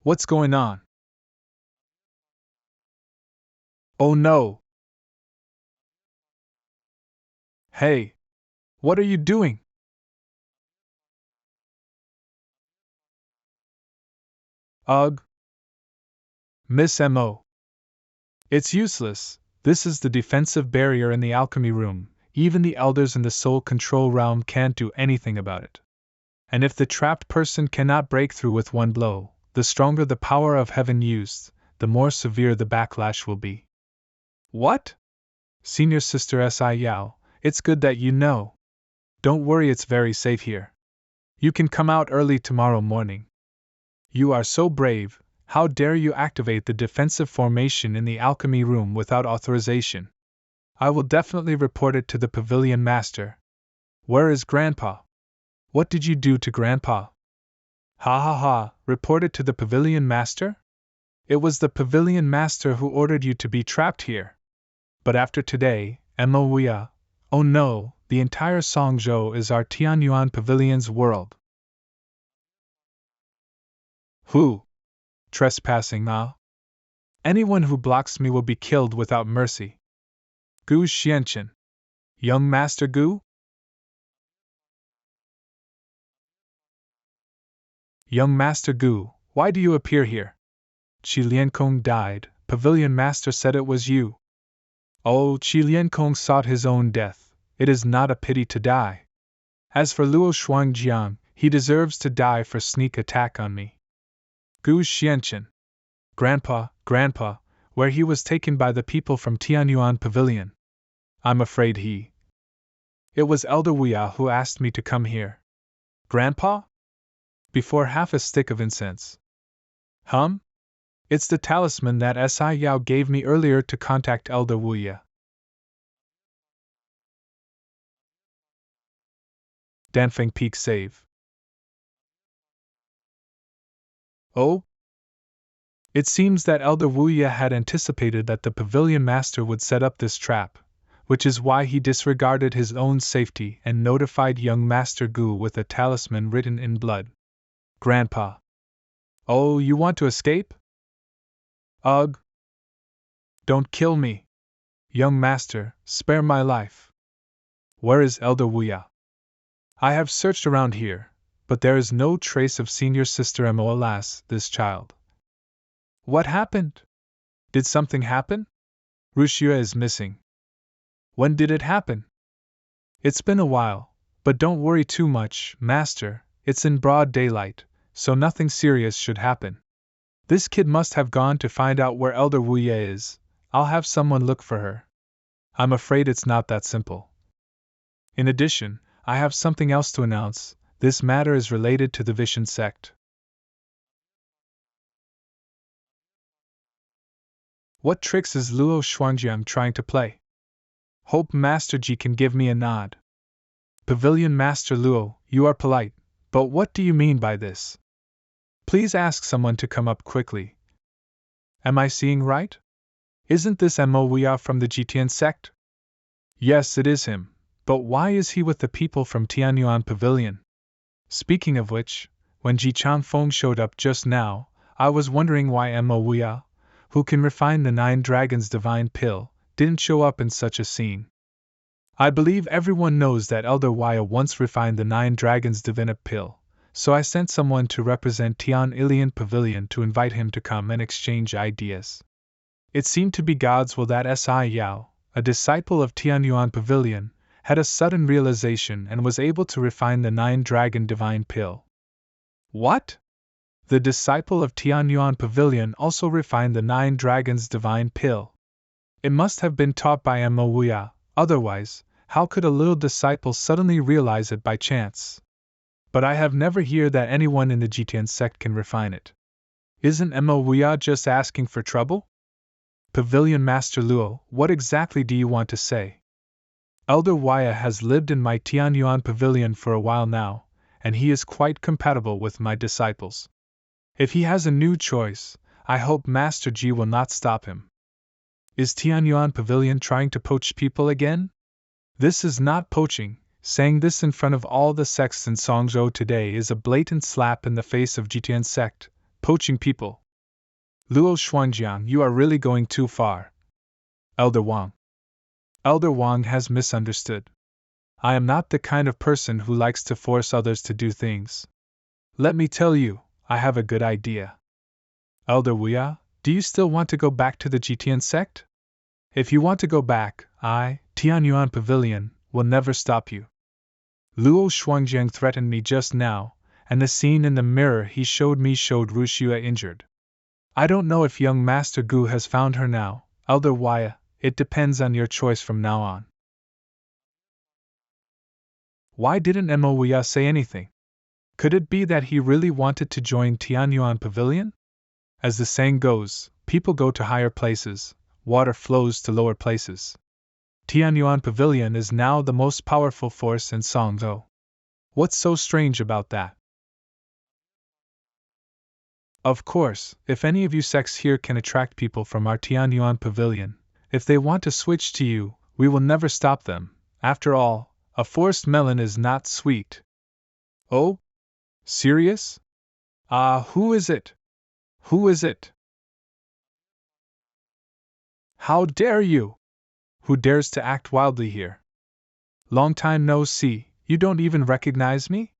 What's going on? Oh no! Hey! What are you doing? Ugh! Miss Mo. It's useless. This is the defensive barrier in the alchemy room. Even the elders in the soul control realm can't do anything about it. And if the trapped person cannot break through with one blow, the stronger the power of heaven used, the more severe the backlash will be. What? Senior Sister Xiaoyao, it's good that you know. Don't worry, it's very safe here. You can come out early tomorrow morning. You are so brave. How dare you activate the defensive formation in the alchemy room without authorization? I will definitely report it to the pavilion master. Where is Grandpa? What did you do to Grandpa? Ha ha ha, report it to the pavilion master? It was the pavilion master who ordered you to be trapped here. But after today, Mo Huya, oh no, the entire Songzhou is our Tianyuan Pavilion's world. Who? Trespassing now? Anyone who blocks me will be killed without mercy. Gu Xianqian. Young Master Gu? Young Master Gu, why do you appear here? Shi Liankong died, Pavilion Master said it was you. Oh, Shi Liankong sought his own death, it is not a pity to die. As for Luo Shuangjiang, he deserves to die for sneak attack on me. Gu Xianqian. Grandpa, where he was taken by the people from Tianyuan Pavilion. I'm afraid it was Elder Huya who asked me to come here. Grandpa? before half a stick of incense. It's the talisman that Xiaoyao gave me earlier to contact Elder Wuya. Danfeng Peak Save. Oh? It seems that Elder Wuya had anticipated that the pavilion master would set up this trap, which is why he disregarded his own safety and notified young Master Gu with a talisman written in blood. Grandpa. Oh, you want to escape? Ugh. Don't kill me. Young master, spare my life. Where is Elder Wuya? I have searched around here, but there is no trace of senior sister Mo. Alas, this child. What happened? Did something happen? Rushua is missing. When did it happen? It's been a while, but don't worry too much, master, it's in broad daylight, so nothing serious should happen. This kid must have gone to find out where Elder Wuya is. I'll have someone look for her. I'm afraid it's not that simple. In addition, I have something else to announce. This matter is related to the Vishan sect. What tricks is Luo Shuangjiang trying to play? Hope Master Ji can give me a nod. Pavilion Master Luo, you are polite, but what do you mean by this? Please ask someone to come up quickly. Am I seeing right? Isn't this Mo Wuya from the Jitian sect? Yes, it is him, but why is he with the people from Tianyuan Pavilion? Speaking of which, when Ji Chanfeng showed up just now, I was wondering why Mo Wuya, who can refine the 9 dragons' divine pill, didn't show up in such a scene. I believe everyone knows that Elder Wuya once refined the 9 dragons' divine pill, so I sent someone to represent Tian Ilian Pavilion to invite him to come and exchange ideas. It seemed to be God's will that Xiaoyao, a disciple of Tianyuan Pavilion, had a sudden realization and was able to refine the 9 dragon divine pill. What? The disciple of Tianyuan Pavilion also refined the 9 dragons divine pill. It must have been taught by Mo Wuya, otherwise, how could a little disciple suddenly realize it by chance? But I have never heard that anyone in the Jitian sect can refine it. Isn't Mo Wuya just asking for trouble? Pavilion Master Luo, what exactly do you want to say? Elder Wuya has lived in my Tianyuan Pavilion for a while now, and he is quite compatible with my disciples. If he has a new choice, I hope Master Ji will not stop him. Is Tianyuan Pavilion trying to poach people again? This is not poaching. Saying this in front of all the sects in Songzhou today is a blatant slap in the face of Jitian sect, poaching people. Luo Shuangjiang, you are really going too far. Elder Wang. Elder Wang has misunderstood. I am not the kind of person who likes to force others to do things. Let me tell you, I have a good idea. Elder Wuya, do you still want to go back to the Jitian sect? If you want to go back, Tianyuan Pavilion, will never stop you. Luo Shuangjiang threatened me just now, and the scene in the mirror he showed me showed Rushua injured. I don't know if young Master Gu has found her now, Elder Wuya, it depends on your choice from now on. Why didn't Mo Wuya say anything? Could it be that he really wanted to join Tianyuan Pavilion? As the saying goes, people go to higher places, water flows to lower places. Tianyuan Pavilion is now the most powerful force in Songzhou. What's so strange about that? Of course, if any of you sects here can attract people from our Tianyuan Pavilion, if they want to switch to you, we will never stop them. After all, a forced melon is not sweet. Oh? Serious? Who is it? Who is it? How dare you? Who dares to act wildly here? Long time no see, you don't even recognize me?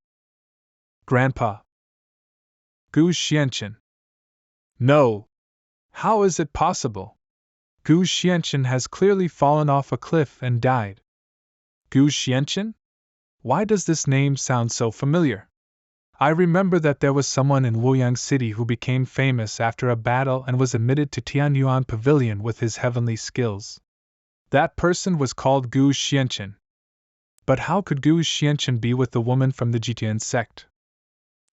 Grandpa. Gu Xianchen. No. How is it possible? Gu Xianchen has clearly fallen off a cliff and died. Gu Xianchen? Why does this name sound so familiar? I remember that there was someone in Luoyang City who became famous after a battle and was admitted to Tianyuan Pavilion with his heavenly skills. That person was called Gu Xianchen. But how could Gu Xianchen be with the woman from the Jitian sect?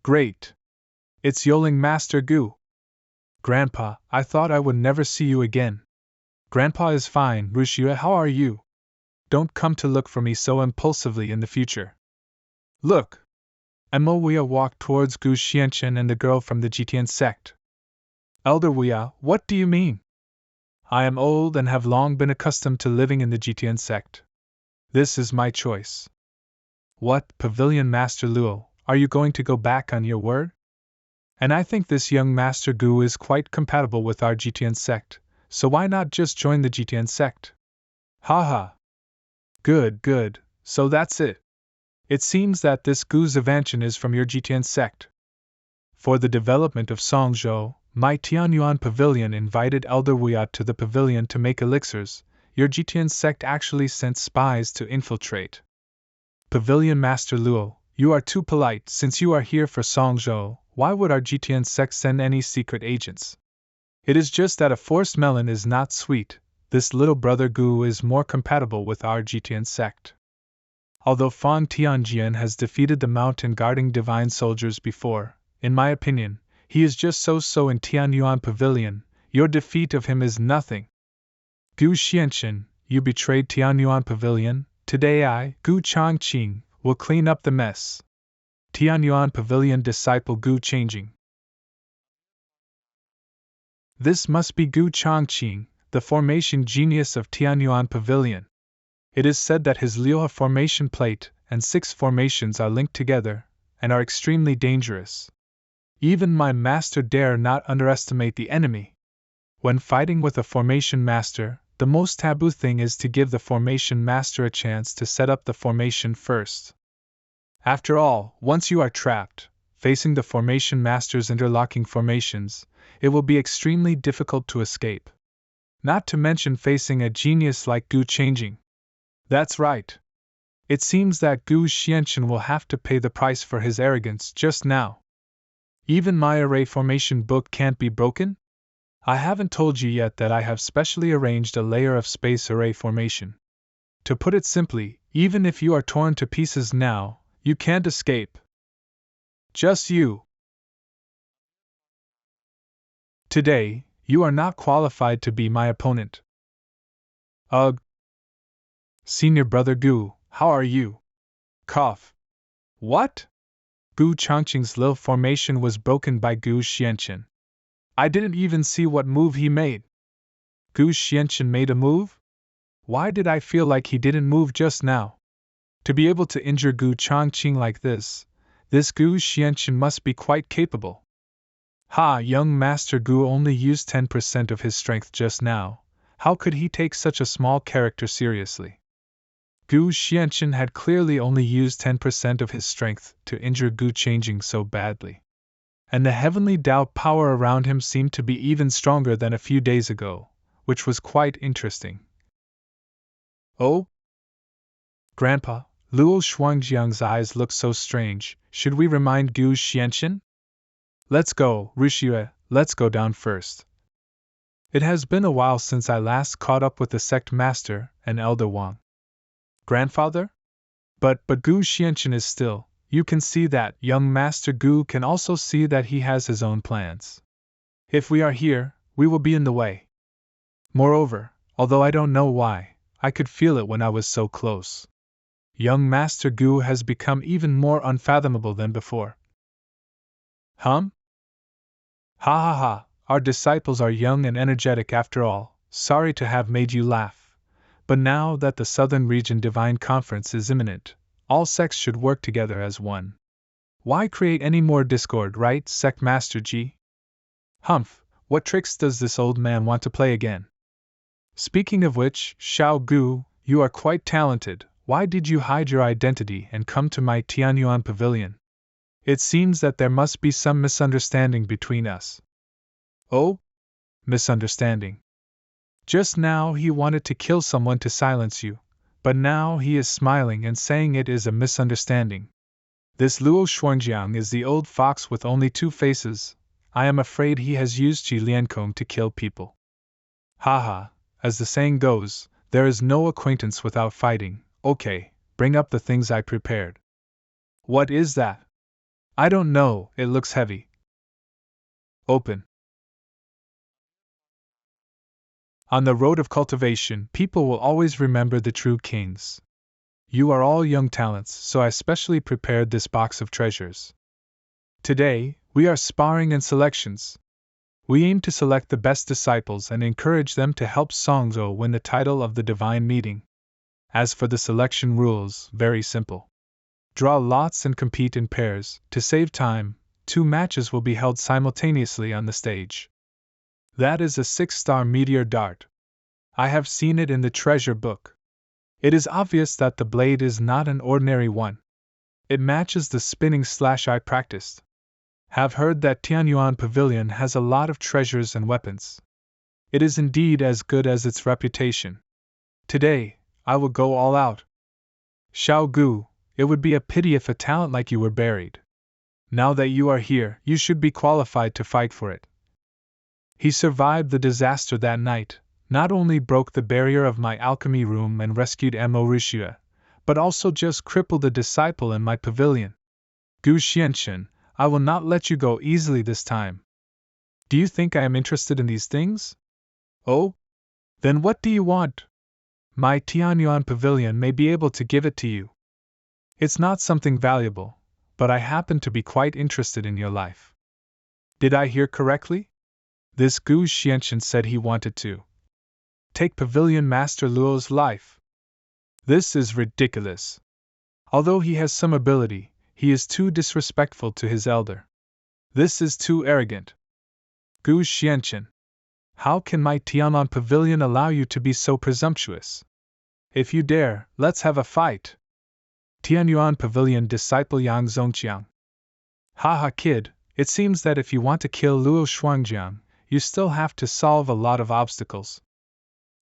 Great! It's Yoling Master Gu. Grandpa, I thought I would never see you again. Grandpa is fine, Rushia, how are you? Don't come to look for me so impulsively in the future. Look! Emma Wia walked towards Gu Xianchen and the girl from the Jitian sect. Elder Wia, what do you mean? I am old and have long been accustomed to living in the Jitian sect. This is my choice. What, Pavilion Master Luo, are you going to go back on your word? And I think this young Master Gu is quite compatible with our Jitian sect, so why not just join the Jitian sect? Ha ha! Good, good, so that's it. It seems that this Gu Zavanchen is from your Jitian sect. For the development of Songzhou, my Tianyuan Pavilion invited Elder Wuyat to the pavilion to make elixirs. Your Jitian sect actually sent spies to infiltrate. Pavilion Master Luo, you are too polite. Since you are here for Songzhou, why would our Jitian sect send any secret agents? It is just that a forced melon is not sweet. This little brother Gu is more compatible with our Jitian sect. Although Fang Tianjian has defeated the mountain guarding divine soldiers before, in my opinion, he is just so-so in Tianyuan Pavilion. Your defeat of him is nothing. Gu Xianchen, you betrayed Tianyuan Pavilion. Today I, Gu Changqing, will clean up the mess. Tianyuan Pavilion disciple Gu Changing. This must be Gu Changqing, the formation genius of Tianyuan Pavilion. It is said that his Liuha formation plate and 6 formations are linked together, and are extremely dangerous. Even my master dare not underestimate the enemy. When fighting with a formation master, the most taboo thing is to give the formation master a chance to set up the formation first. After all, once you are trapped, facing the formation master's interlocking formations, it will be extremely difficult to escape. Not to mention facing a genius like Gu Changing. That's right. It seems that Gu Xianchen will have to pay the price for his arrogance just now. Even my array formation book can't be broken? I haven't told you yet that I have specially arranged a layer of space array formation. To put it simply, even if you are torn to pieces now, you can't escape. Just you. Today, you are not qualified to be my opponent. Ugh. Senior Brother Gu, how are you? Cough. What? Gu Changqing's little formation was broken by Gu Xianchen. I didn't even see what move he made. Gu Xianchen made a move? Why did I feel like he didn't move just now? To be able to injure Gu Changqing like this Gu Xianchen must be quite capable. Ha, young Master Gu only used 10% of his strength just now. How could he take such a small character seriously? Gu Xianchen had clearly only used 10% of his strength to injure Gu Changing so badly. And the heavenly Tao power around him seemed to be even stronger than a few days ago, which was quite interesting. Oh? Grandpa, Luo Shuangjiang's eyes look so strange. Should we remind Gu Xianchen? Let's go, Rushie, let's go down first. It has been a while since I last caught up with the sect master and Elder Wang. Grandfather? But Gu Xianchen is still. You can see that young Master Gu can also see that he has his own plans. If we are here, we will be in the way. Moreover, although I don't know why, I could feel it when I was so close. Young Master Gu has become even more unfathomable than before. Hum? Ha ha ha, our disciples are young and energetic after all. Sorry to have made you laugh. But now that the Southern Region Divine Conference is imminent, all sects should work together as one. Why create any more discord, right, Sect Master Ji? Humph, what tricks does this old man want to play again? Speaking of which, Xiao Gu, you are quite talented. Why did you hide your identity and come to my Tianyuan Pavilion? It seems that there must be some misunderstanding between us. Oh? Misunderstanding. Just now he wanted to kill someone to silence you, but now he is smiling and saying it is a misunderstanding. This Luo Shuangjiang is the old fox with only 2 faces. I am afraid he has used Qi Liankong to kill people. Haha, as the saying goes, there is no acquaintance without fighting. Okay, bring up the things I prepared. What is that? I don't know, it looks heavy. Open. On the road of cultivation, people will always remember the true kings. You are all young talents, so I specially prepared this box of treasures. Today, we are sparring and selections. We aim to select the best disciples and encourage them to help Songzhou win the title of the Divine Meeting. As for the selection rules, very simple. Draw lots and compete in pairs. To save time, 2 matches will be held simultaneously on the stage. That is a 6-star meteor dart. I have seen it in the treasure book. It is obvious that the blade is not an ordinary one. It matches the spinning slash I practiced. Have heard that Tianyuan Pavilion has a lot of treasures and weapons. It is indeed as good as its reputation. Today, I will go all out. Xiao Gu, it would be a pity if a talent like you were buried. Now that you are here, you should be qualified to fight for it. He survived the disaster that night, not only broke the barrier of my alchemy room and rescued Mo Rishue, but also just crippled a disciple in my pavilion. Gu Xianchen, I will not let you go easily this time. Do you think I am interested in these things? Oh? Then what do you want? My Tianyuan pavilion may be able to give it to you. It's not something valuable, but I happen to be quite interested in your life. Did I hear correctly? This Gu Xianchen said he wanted to take Pavilion Master Luo's life. This is ridiculous. Although he has some ability, he is too disrespectful to his elder. This is too arrogant. Gu Xianchen, how can my Tianyuan Pavilion allow you to be so presumptuous? If you dare, let's have a fight. Tianyuan Pavilion disciple Yang Zongqiang. Haha kid, it seems that if you want to kill Luo Shuangjiang, you still have to solve a lot of obstacles.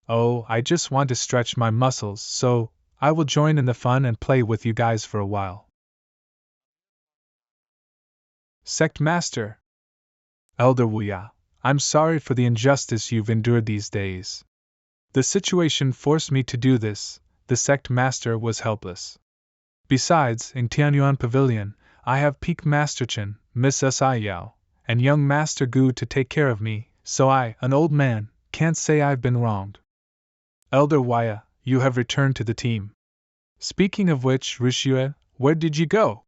Oh, I just want to stretch my muscles, so I will join in the fun and play with you guys for a while. Sect Master. Elder Wuya, I'm sorry for the injustice you've endured these days. The situation forced me to do this. The Sect Master was helpless. Besides, in Tianyuan Pavilion, I have Peak Master Chen, Miss Xiaoyao, and young Master Gu to take care of me, so I, an old man, can't say I've been wronged. Elder Waya, you have returned to the team. Speaking of which, Rishue, where did you go?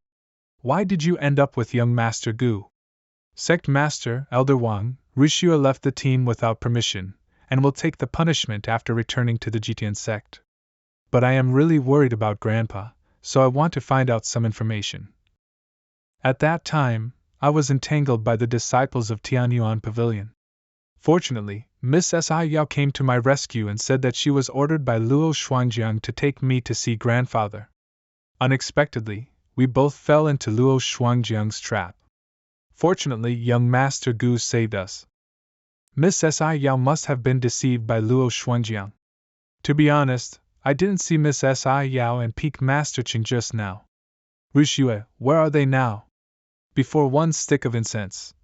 Why did you end up with young Master Gu? Sect Master, Elder Wang, Rishue left the team without permission, and will take the punishment after returning to the Jitian sect. But I am really worried about Grandpa, so I want to find out some information. At that time, I was entangled by the disciples of Tianyuan Pavilion. Fortunately, Miss Xiaoyao came to my rescue and said that she was ordered by Luo Shuangjiang to take me to see Grandfather. Unexpectedly, we both fell into Luo Shuangjiang's trap. Fortunately, young Master Gu saved us. Miss Xiaoyao must have been deceived by Luo Shuangjiang. To be honest, I didn't see Miss Xiaoyao and Peak Master Ching just now. Rishue, where are they now? Before one stick of incense.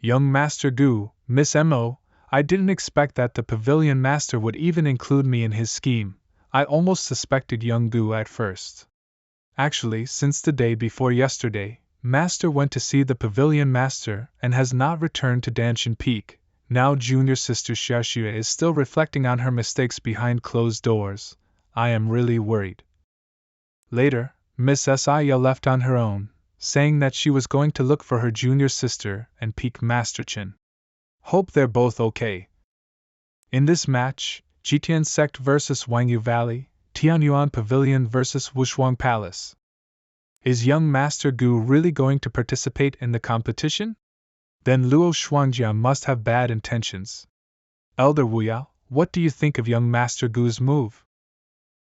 Young Master Gu, Miss Mo, I didn't expect that the Pavilion Master would even include me in his scheme. I almost suspected young Gu at first. Actually, since the day before yesterday, Master went to see the Pavilion Master and has not returned to Danshan Peak. Now junior sister Xiaoxue is still reflecting on her mistakes behind closed doors. I am really worried. Later, Miss Xiaoyao left on her own, saying that she was going to look for her junior sister and Peak Master Chen. Hope they're both okay. In this match, Jitian Sect vs Wangyu Valley, Tianyuan Pavilion vs Wushuang Palace. Is young Master Gu really going to participate in the competition? Then Luo Shuangjiang must have bad intentions. Elder Wuya, what do you think of young Master Gu's move?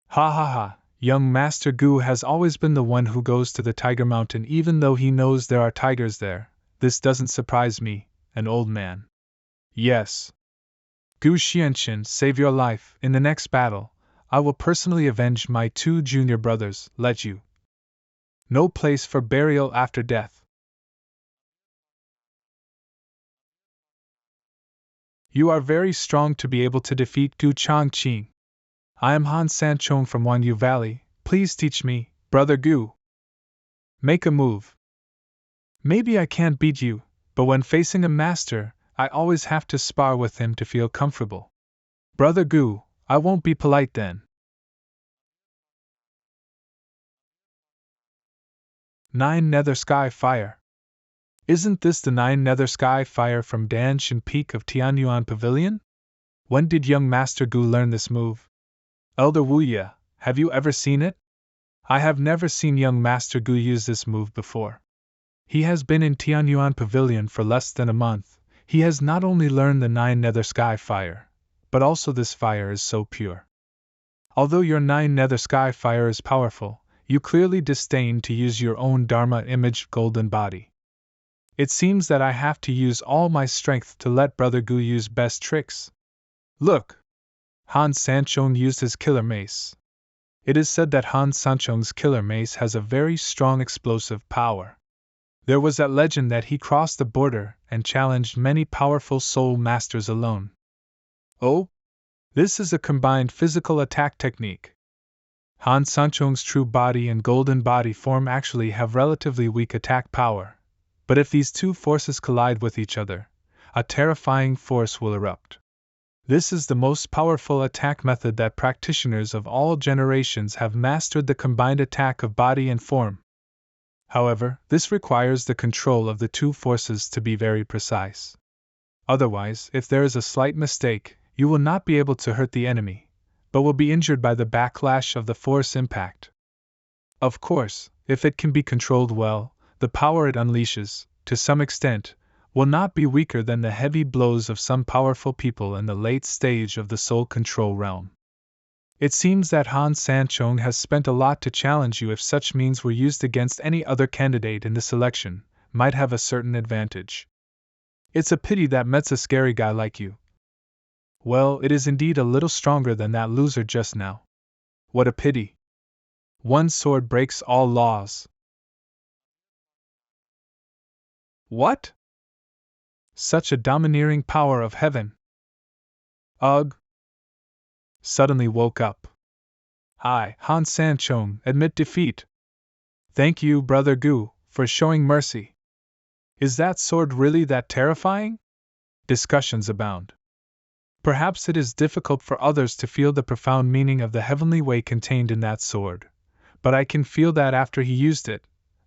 Ha ha ha, young Master Gu has always been the one who goes to the Tiger Mountain even though he knows there are tigers there. This doesn't surprise me, an old man. Yes. Gu Xianchen, save your life. In the next battle, I will personally avenge my 2 junior brothers. Let you. No place for burial after death. You are very strong to be able to defeat Gu Changqing. I am Han Sanchong from Wangyu Valley. Please teach me, Brother Gu. Make a move. Maybe I can't beat you, but when facing a master, I always have to spar with him to feel comfortable. Brother Gu, I won't be polite then. 9 Nether Sky Fire. Isn't this the 9 Nether Sky Fire from Danshan Peak of Tianyuan Pavilion? When did young Master Gu learn this move? Elder Wuya, have you ever seen it? I have never seen young Master Gu use this move before. He has been in Tianyuan Pavilion for less than a month. He has not only learned the 9 Nether Sky Fire, but also this fire is so pure. Although your 9 Nether Sky Fire is powerful, you clearly disdain to use your own Dharma-imaged golden body. It seems that I have to use all my strength to let Brother Gu use best tricks. Look! Han Sanchong used his killer mace. It is said that Han Sanchong's killer mace has a very strong explosive power. There was that legend that he crossed the border and challenged many powerful soul masters alone. Oh? This is a combined physical attack technique. Han Sanchong's true body and golden body form actually have relatively weak attack power, but if these two forces collide with each other, a terrifying force will erupt. This is the most powerful attack method that practitioners of all generations have mastered, the combined attack of body and form. However, this requires the control of the two forces to be very precise. Otherwise, if there is a slight mistake, you will not be able to hurt the enemy, but will be injured by the backlash of the force impact. Of course, if it can be controlled well, the power it unleashes, to some extent, will not be weaker than the heavy blows of some powerful people in the late stage of the soul control realm. It seems that Han Sanchong has spent a lot to challenge you. If such means were used against any other candidate in this election, might have a certain advantage. It's a pity that met's a scary guy like you. Well, it is indeed a little stronger than that loser just now. What a pity. One sword breaks all laws. What? Such a domineering power of heaven. Ugh. Suddenly woke up. I, Han Sanchong, admit defeat. Thank you, Brother Gu, for showing mercy. Is that sword really that terrifying? Discussions abound. Perhaps it is difficult for others to feel the profound meaning of the heavenly way contained in that sword, but I can feel that after he used it,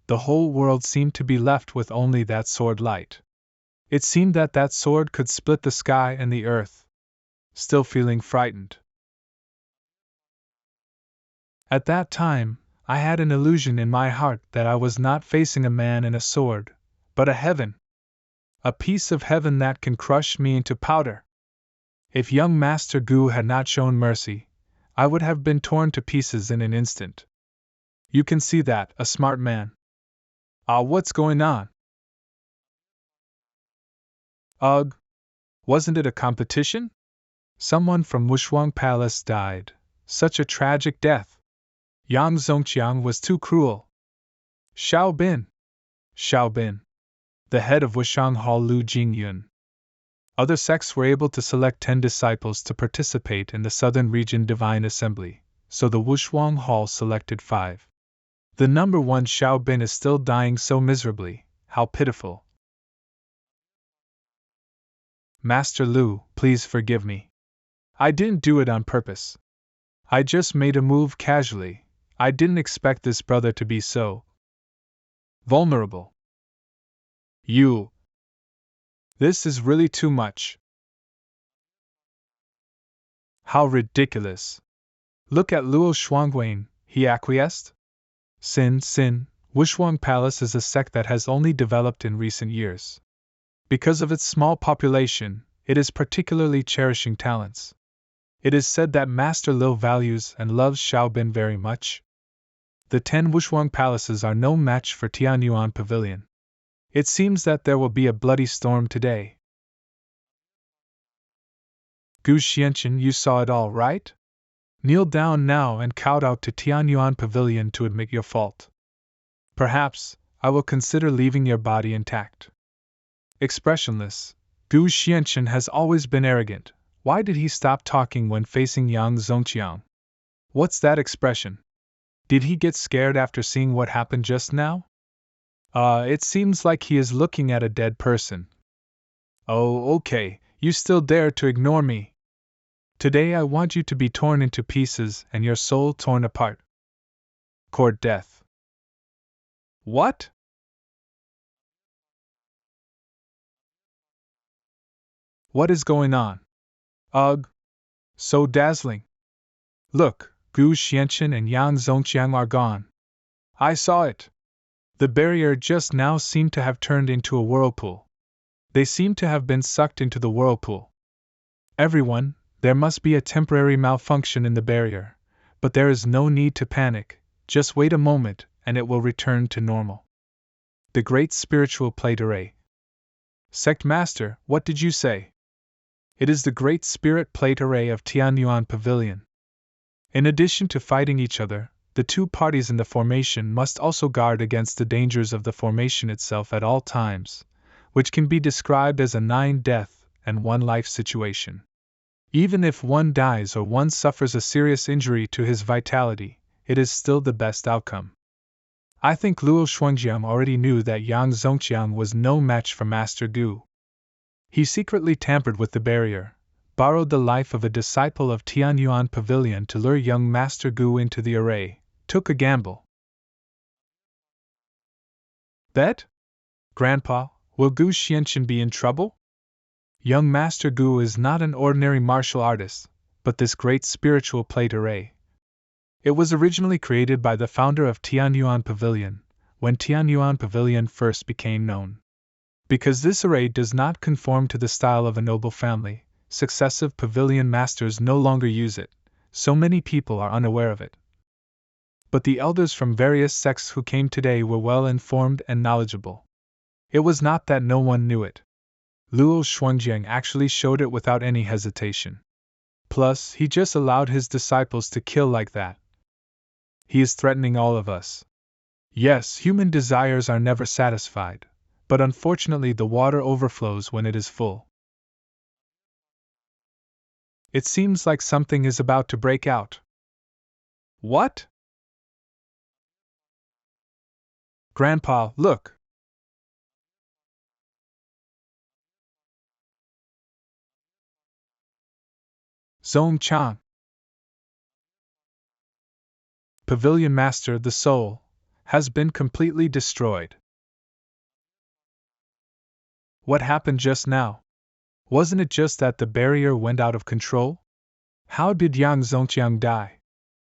the whole world seemed to be left with only that sword light. It seemed that that sword could split the sky and the earth. Still feeling frightened. At that time, I had an illusion in my heart that I was not facing a man and a sword, but a heaven. A piece of heaven that can crush me into powder. If young Master Gu had not shown mercy, I would have been torn to pieces in an instant. You can see that, a smart man. Ah, what's going on? Ugh! Wasn't it a competition? Someone from Wushuang Palace died. Such a tragic death. Yang Zongqiang was too cruel. Xiao Bin. The head of Wushang Hall Lu Jingyun. Other sects were able to select 10 disciples to participate in the Southern Region Divine Assembly, so the Wushuang Hall selected 5. The number 1 Xiao Bin is still dying so miserably. How pitiful. Master Lu, please forgive me. I didn't do it on purpose. I just made a move casually. I didn't expect this brother to be so vulnerable. You. This is really too much. How ridiculous. Look at Luo Shuangwen, he acquiesced? Sin, Wushuang Palace is a sect that has only developed in recent years. Because of its small population, it is particularly cherishing talents. It is said that Master Liu values and loves Xiao Bin very much. The 10 Wushuang palaces are no match for Tianyuan Pavilion. It seems that there will be a bloody storm today. Gu Xianchen, you saw it all, right? Kneel down now and kowtow to Tianyuan Pavilion to admit your fault. Perhaps, I will consider leaving your body intact. Expressionless, Gu Xianchen has always been arrogant. Why did he stop talking when facing Yang Zongqiang? What's that expression? Did he get scared after seeing what happened just now? It seems like he is looking at a dead person. Oh, okay, you still dare to ignore me. Today I want you to be torn into pieces and your soul torn apart. Court death. What? What is going on? Ugh. So dazzling. Look, Gu Xianchen and Yang Zongqiang are gone. I saw it. The barrier just now seemed to have turned into a whirlpool. They seem to have been sucked into the whirlpool. Everyone, there must be a temporary malfunction in the barrier, but there is no need to panic, just wait a moment and it will return to normal. The Great Spiritual Plate Array. Sect Master, what did you say? It is the Great Spirit Plate Array of Tianyuan Pavilion. In addition to fighting each other, the two parties in the formation must also guard against the dangers of the formation itself at all times, which can be described as a 9-death and 1-life situation. Even if one dies or one suffers a serious injury to his vitality, it is still the best outcome. I think Luo Shuangjiang already knew that Yang Zongqiang was no match for Master Gu. He secretly tampered with the barrier, borrowed the life of a disciple of Tianyuan Pavilion to lure young Master Gu into the array, took a gamble. Bet? Grandpa, will Gu Xianchen be in trouble? Young Master Gu is not an ordinary martial artist, but this great spiritual plate array. It was originally created by the founder of Tianyuan Pavilion, when Tianyuan Pavilion first became known. Because this array does not conform to the style of a noble family, successive pavilion masters no longer use it, so many people are unaware of it. But the elders from various sects who came today were well informed and knowledgeable. It was not that no one knew it. Luo Shuangjiang actually showed it without any hesitation. Plus, he just allowed his disciples to kill like that. He is threatening all of us. Yes, human desires are never satisfied, but unfortunately the water overflows when it is full. It seems like something is about to break out. What? Grandpa, look! Zong Chang. Pavilion Master, the soul, has been completely destroyed. What happened just now? Wasn't it just that the barrier went out of control? How did Yang Zongqiang die?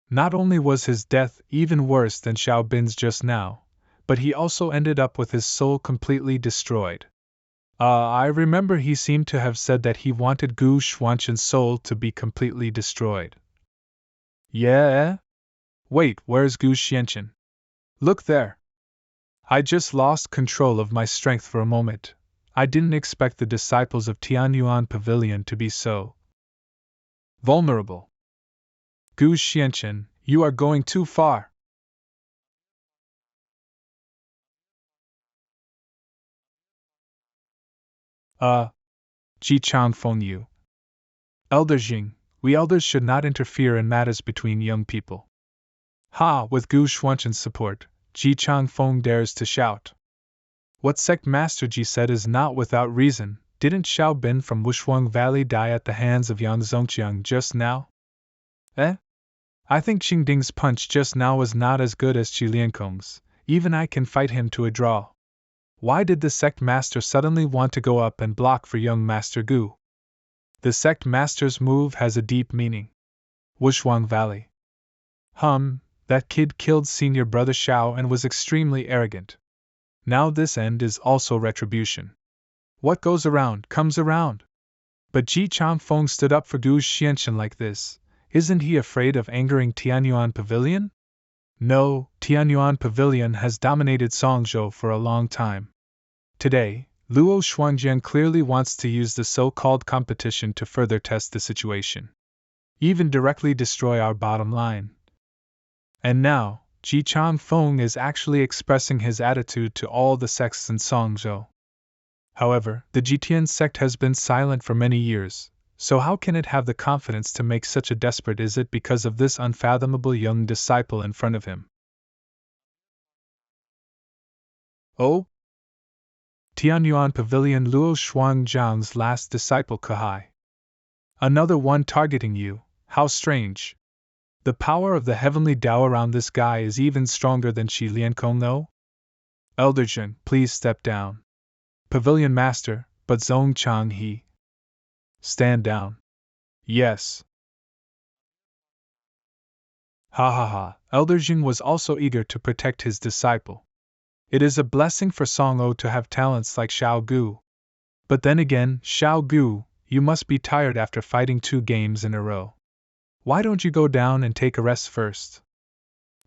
Not only was his death even worse than Xiao Bin's just now, but he also ended up with his soul completely destroyed. I remember he seemed to have said that he wanted Gu Xuanchen's soul to be completely destroyed. Yeah? Wait, where's Gu Xianchen? Look there! I just lost control of my strength for a moment. I didn't expect the disciples of Tianyuan Pavilion to be so vulnerable. Gu Xianchen, you are going too far. Ji Chang Feng Yu. Elder Jing, we elders should not interfere in matters between young people. Ha! With Gu Xuanchen's support, Ji Chang Feng dares to shout. What Sect Master Ji said is not without reason. Didn't Xiao Bin from Wushuang Valley die at the hands of Yang Zongqiang just now? I think Qingding's punch just now was not as good as Qi Liankong's. Even I can fight him to a draw. Why did the Sect Master suddenly want to go up and block for young Master Gu? The Sect Master's move has a deep meaning. Wushuang Valley. That kid killed senior brother Xiao and was extremely arrogant. Now this end is also retribution. What goes around comes around. But Ji Changfeng stood up for Gu Xianchen like this. Isn't he afraid of angering Tianyuan Pavilion? No, Tianyuan Pavilion has dominated Songzhou for a long time. Today, Luo Shuangjian clearly wants to use the so-called competition to further test the situation. Even directly destroy our bottom line. And now, Ji Changfeng is actually expressing his attitude to all the sects in Songzhou. However, the Jitian sect has been silent for many years, so how can it have the confidence to make such a desperate? Is it because of this unfathomable young disciple in front of him? Oh? Tianyuan Pavilion, Luo Shuangjiang's last disciple Kahai. Another one targeting you, how strange. The power of the heavenly Tao around this guy is even stronger than Shi Liankong, though? Elder Jin, please step down. Pavilion Master, but Zong Chang He. Stand down. Yes. Ha ha ha, Elder Jing was also eager to protect his disciple. It is a blessing for Song O to have talents like Xiao Gu. But then again, Xiao Gu, you must be tired after fighting 2 games in a row. Why don't you go down and take a rest first?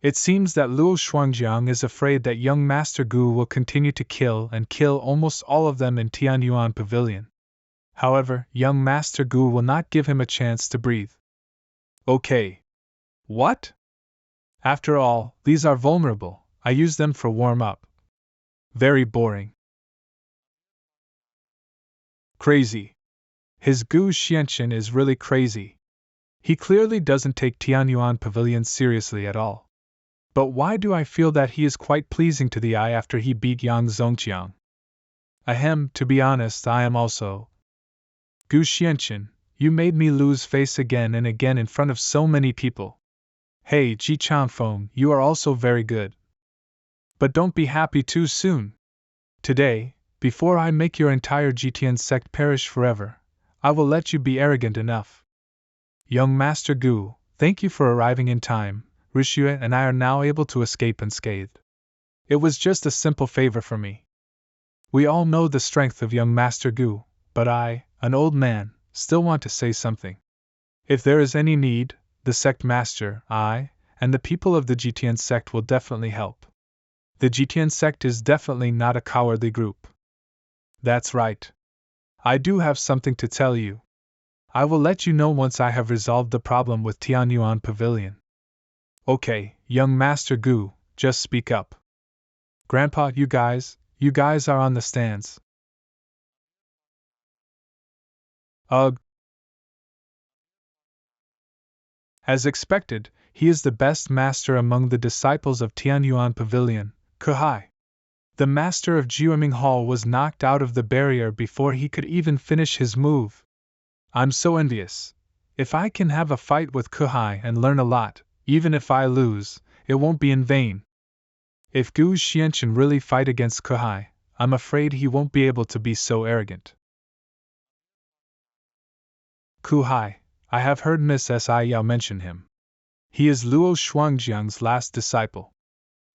It seems that Luo Shuangjiang is afraid that young Master Gu will continue to kill almost all of them in Tianyuan Pavilion. However, young Master Gu will not give him a chance to breathe. Okay. What? After all, these are vulnerable, I use them for warm-up. Very boring. Crazy. His Gu Xianxin is really crazy. He clearly doesn't take Tianyuan Pavilion seriously at all. But why do I feel that he is quite pleasing to the eye after he beat Yang Zongqiang? Ahem, to be honest, I am also. Gu Xianxin, you made me lose face again and again in front of so many people. Hey, Ji Chanfeng, you are also very good. But don't be happy too soon. Today, before I make your entire GTN sect perish forever, I will let you be arrogant enough. Young Master Gu, thank you for arriving in time. Rishue and I are now able to escape unscathed. It was just a simple favor for me. We all know the strength of young Master Gu, but I, an old man, still want to say something. If there is any need, the sect master, I, and the people of the GTN sect will definitely help. The GTN sect is definitely not a cowardly group. That's right. I do have something to tell you. I will let you know once I have resolved the problem with Tianyuan Pavilion. Okay, young Master Gu, just speak up. Grandpa, you guys are on the stands. Ugh. As expected, he is the best master among the disciples of Tianyuan Pavilion, Kahai. The master of Jiuming Hall was knocked out of the barrier before he could even finish his move. I'm so envious. If I can have a fight with Kahai and learn a lot, even if I lose, it won't be in vain. If Gu Xianxin really fight against Kahai, I'm afraid he won't be able to be so arrogant. Kuhai, I have heard Miss Xiaoyao mention him. He is Luo Shuangjiang's last disciple.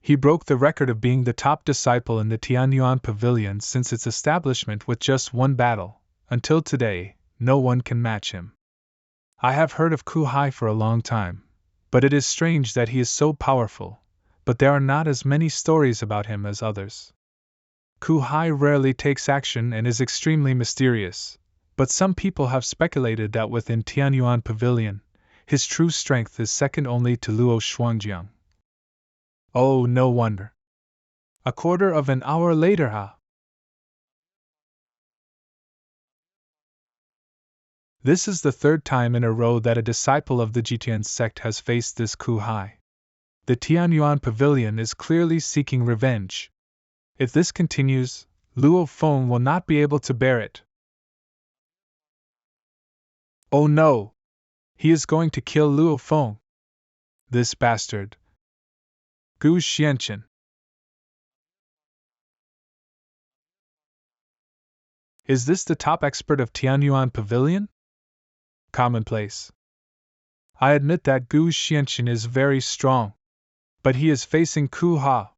He broke the record of being the top disciple in the Tianyuan Pavilion since its establishment with just 1 battle. Until today, no one can match him. I have heard of Kuhai for a long time, but it is strange that he is so powerful, but there are not as many stories about him as others. Kuhai rarely takes action and is extremely mysterious, but some people have speculated that within Tianyuan Pavilion, his true strength is second only to Luo Shuangjiang. Oh, no wonder. A quarter of an hour later, This is the 3rd time in a row that a disciple of the Jitian sect has faced this Kuhai. The Tianyuan Pavilion is clearly seeking revenge. If this continues, Luo Feng will not be able to bear it. Oh no! He is going to kill Luo Feng. This bastard. Gu Xianxin. Is this the top expert of Tianyuan Pavilion? Commonplace. I admit that Gu Xianxin is very strong. But he is facing Ku Ha.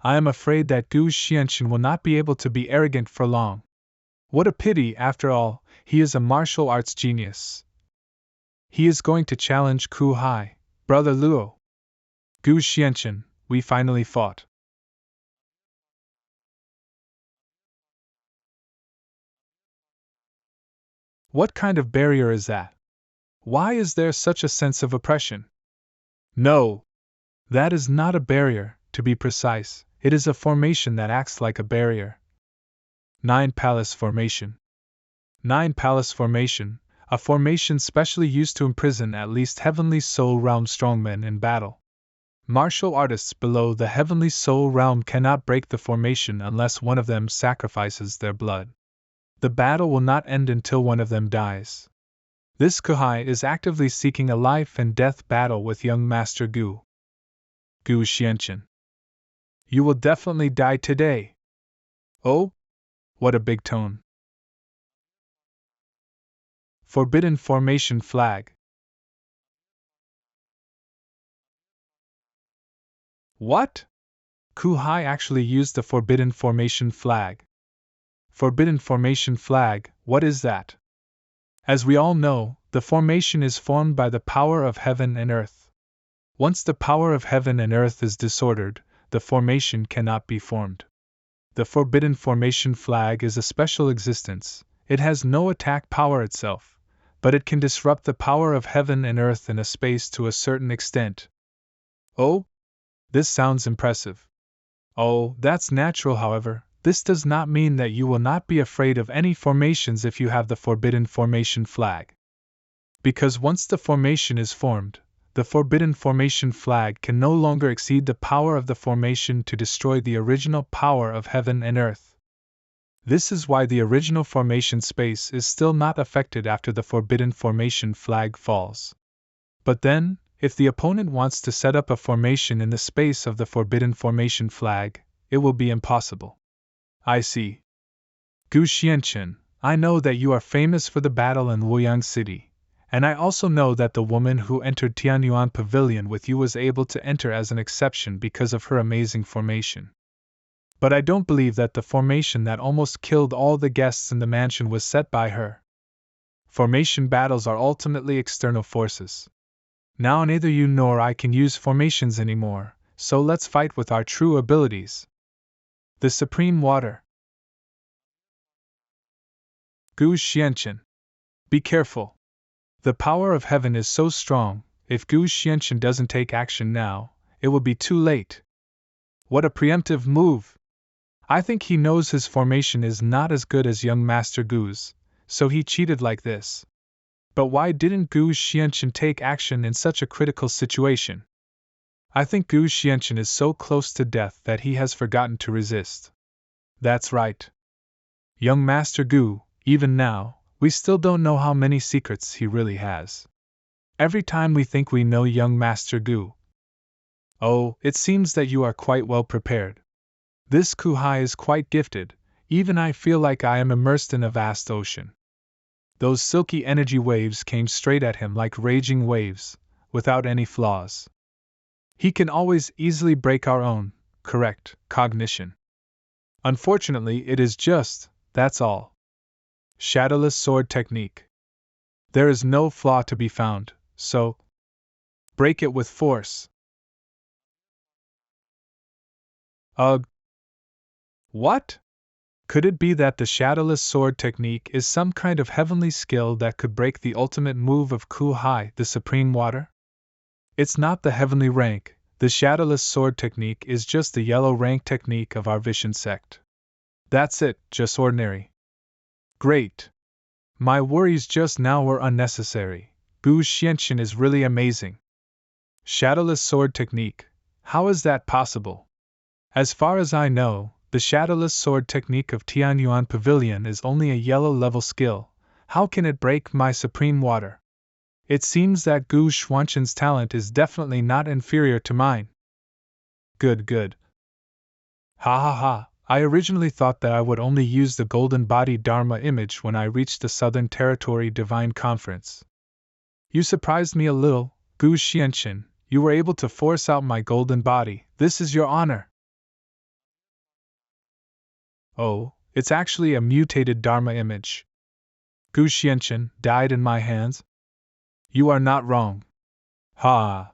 I am afraid that Gu Xianxin will not be able to be arrogant for long. What a pity, after all, he is a martial arts genius. He is going to challenge Ku Hai, Brother Luo. Gu Xianxin, we finally fought. What kind of barrier is that? Why is there such a sense of oppression? No! That is not a barrier, to be precise, it is a formation that acts like a barrier. 9 Palace Formation. 9 Palace Formation, a formation specially used to imprison at least Heavenly Soul Realm strongmen in battle. Martial artists below the heavenly soul realm cannot break the formation unless one of them sacrifices their blood. The battle will not end until one of them dies. This Kuhai is actively seeking a life and death battle with young Master Gu. Gu Xianchen. You will definitely die today. Oh? What a big tone. Forbidden formation flag. What? Kuhai actually used the forbidden formation flag. Forbidden formation flag, what is that? As we all know, the formation is formed by the power of heaven and earth. Once the power of heaven and earth is disordered, the formation cannot be formed. The forbidden formation flag is a special existence. It has no attack power itself, but it can disrupt the power of heaven and earth in a space to a certain extent. Oh? This sounds impressive. Oh, that's natural, however. This does not mean that you will not be afraid of any formations if you have the forbidden formation flag. Because once the formation is formed, the forbidden formation flag can no longer exceed the power of the formation to destroy the original power of heaven and earth. This is why the original formation space is still not affected after the forbidden formation flag falls. But then, if the opponent wants to set up a formation in the space of the forbidden formation flag, it will be impossible. I see. Gu Xianchen, I know that you are famous for the battle in Luoyang City, and I also know that the woman who entered Tianyuan Pavilion with you was able to enter as an exception because of her amazing formation. But I don't believe that the formation that almost killed all the guests in the mansion was set by her. Formation battles are ultimately external forces. Now neither you nor I can use formations anymore, so let's fight with our true abilities. The Supreme Water. Gu Xianchen. Be careful. The power of heaven is so strong, if Gu Xianchen doesn't take action now, it will be too late. What a preemptive move! I think he knows his formation is not as good as young Master Gu's, so he cheated like this. But why didn't Gu Xianchen take action in such a critical situation? I think Gu Xianchen is so close to death that he has forgotten to resist. That's right. Young Master Gu, even now, we still don't know how many secrets he really has. Every time we think we know young Master Gu. Oh, it seems that you are quite well prepared. This Kuhai is quite gifted, even I feel like I am immersed in a vast ocean. Those silky energy waves came straight at him like raging waves, without any flaws. He can always easily break our own, correct, cognition. Unfortunately, it is just, that's all. Shadowless sword technique. There is no flaw to be found, so break it with force. Ugh. What? Could it be that the shadowless sword technique is some kind of heavenly skill that could break the ultimate move of Kuhai, the Supreme Water? It's not the heavenly rank, the shadowless sword technique is just the yellow rank technique of our Vision sect. That's it, just ordinary. Great. My worries just now were unnecessary. Gu Xianchen is really amazing. Shadowless sword technique, how is that possible? As far as I know, the shadowless sword technique of Tianyuan Pavilion is only a yellow level skill. How can it break my Supreme Water? It seems that Gu Xianchen's talent is definitely not inferior to mine. Good. Ha ha ha, I originally thought that I would only use the golden body Dharma image when I reached the Southern Territory Divine Conference. You surprised me a little, Gu Xianchen, you were able to force out my golden body, this is your honor. Oh, it's actually a mutated Dharma image. Gu Xianchen died in my hands? You are not wrong. Ha!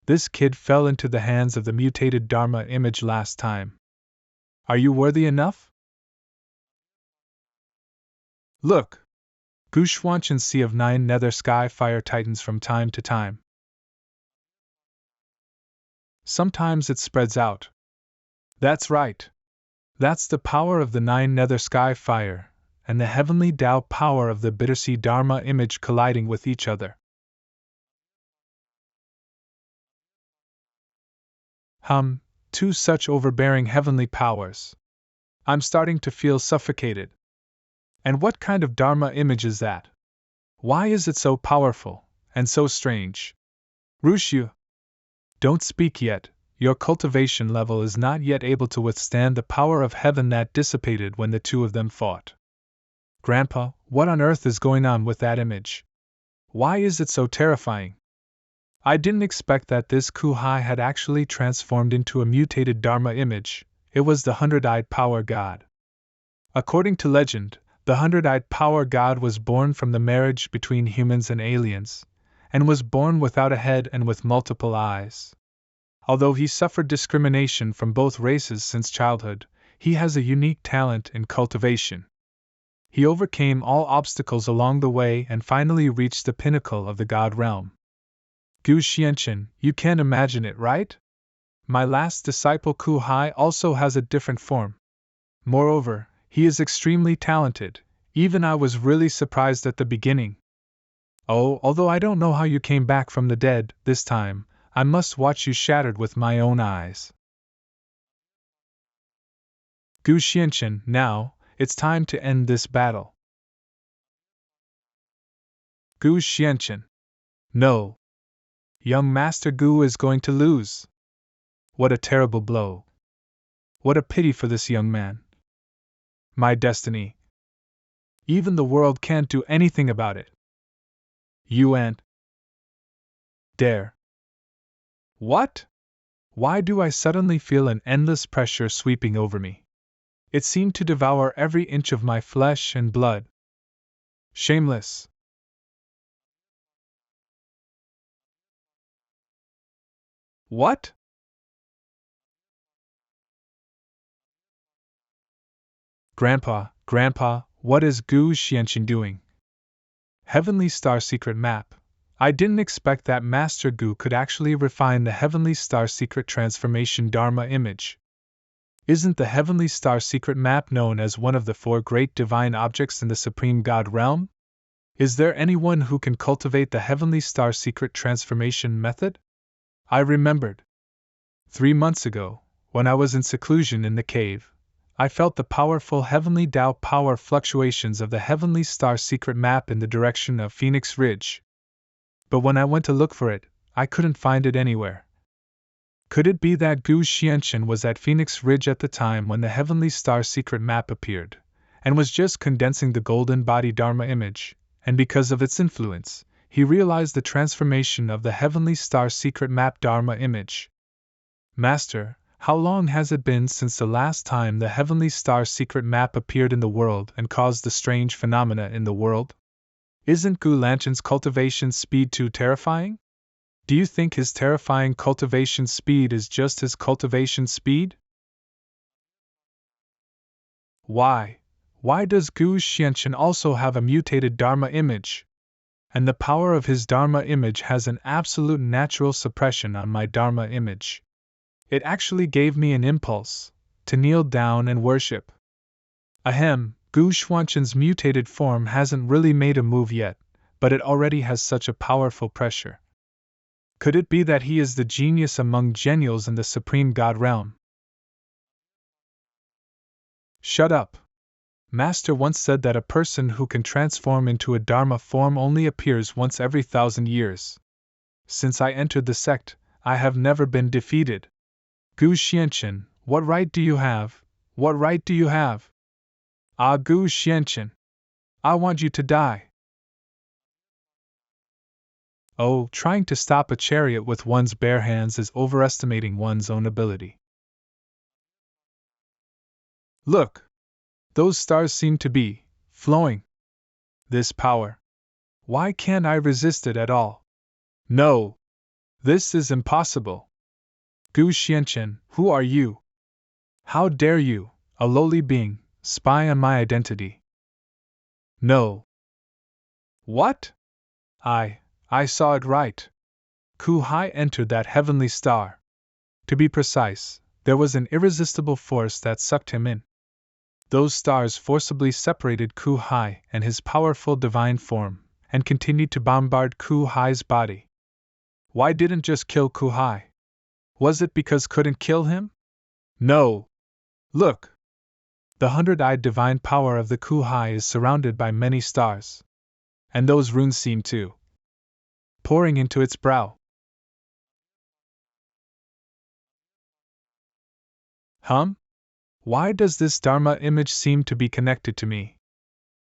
This kid fell into the hands of the mutated Dharma image last time. Are you worthy enough? Look! Gu Xianchen's Sea of 9 Nether Sky Fire tightens from time to time. Sometimes it spreads out. That's right. That's the power of the 9 Nether Sky Fire, and the heavenly Tao power of the Bittersea Dharma image colliding with each other. Two such overbearing heavenly powers. I'm starting to feel suffocated. And what kind of Dharma image is that? Why is it so powerful, and so strange? Rushu! Don't speak yet, your cultivation level is not yet able to withstand the power of heaven that dissipated when the two of them fought. Grandpa, what on earth is going on with that image? Why is it so terrifying? I didn't expect that this Kuhai had actually transformed into a mutated Dharma image. It was the hundred-eyed power god. According to legend, the hundred-eyed power god was born from the marriage between humans and aliens, and was born without a head and with multiple eyes. Although he suffered discrimination from both races since childhood, he has a unique talent in cultivation. He overcame all obstacles along the way and finally reached the pinnacle of the god realm. Gu Xianchen, you can't imagine it, right? My last disciple Ku Hai also has a different form. Moreover, he is extremely talented, even I was really surprised at the beginning. Oh, although I don't know how you came back from the dead, this time, I must watch you shattered with my own eyes. Gu Xianchen, now, it's time to end this battle. Gu Xianchen. No. Young Master Gu is going to lose. What a terrible blow. What a pity for this young man. My destiny. Even the world can't do anything about it. You and dare. What? Why do I suddenly feel an endless pressure sweeping over me? It seemed to devour every inch of my flesh and blood. Shameless. What? Grandpa, what is Gu Xianchen doing? Heavenly Star Secret Map. I didn't expect that Master Gu could actually refine the Heavenly Star Secret Transformation Dharma image. Isn't the Heavenly Star Secret Map known as one of the four great divine objects in the Supreme God realm? Is there anyone who can cultivate the Heavenly Star Secret Transformation method? I remembered. 3 months ago, when I was in seclusion in the cave, I felt the powerful Heavenly Tao power fluctuations of the Heavenly Star Secret Map in the direction of Phoenix Ridge. But when I went to look for it, I couldn't find it anywhere. Could it be that Gu Xianchen was at Phoenix Ridge at the time when the Heavenly Star Secret Map appeared, and was just condensing the Golden Body Dharma image, and because of its influence, he realized the transformation of the Heavenly Star Secret Map Dharma image? Master, how long has it been since the last time the Heavenly Star Secret Map appeared in the world and caused the strange phenomena in the world? Isn't Gu Lanchen's cultivation speed too terrifying? Do you think his terrifying cultivation speed is just his cultivation speed? Why does Gu Xianchen also have a mutated Dharma image? And the power of his Dharma image has an absolute natural suppression on my Dharma image. It actually gave me an impulse to kneel down and worship. Ahem, Gu Xianchen's mutated form hasn't really made a move yet, but it already has such a powerful pressure. Could it be that he is the genius among genials in the Supreme God realm? Shut up. Master once said that a person who can transform into a Dharma form only appears once every 1,000 years. Since I entered the sect, I have never been defeated. Gu Xianchen, what right do you have? What right do you have? Ah, Gu Xianchen. I want you to die. Oh, trying to stop a chariot with one's bare hands is overestimating one's own ability. Look! Those stars seem to be flowing. This power. Why can't I resist it at all? No! This is impossible. Gu Xianchen, who are you? How dare you, a lowly being, spy on my identity? No. What? I saw it right. Ku Hai entered that heavenly star. To be precise, there was an irresistible force that sucked him in. Those stars forcibly separated Ku Hai and his powerful divine form, and continued to bombard Ku Hai's body. Why didn't just kill Ku Hai? Was it because couldn't kill him? No. Look! The 100-eyed divine power of the Kuhai is surrounded by many stars. And those runes seem to pouring into its brow. Why does this Dharma image seem to be connected to me?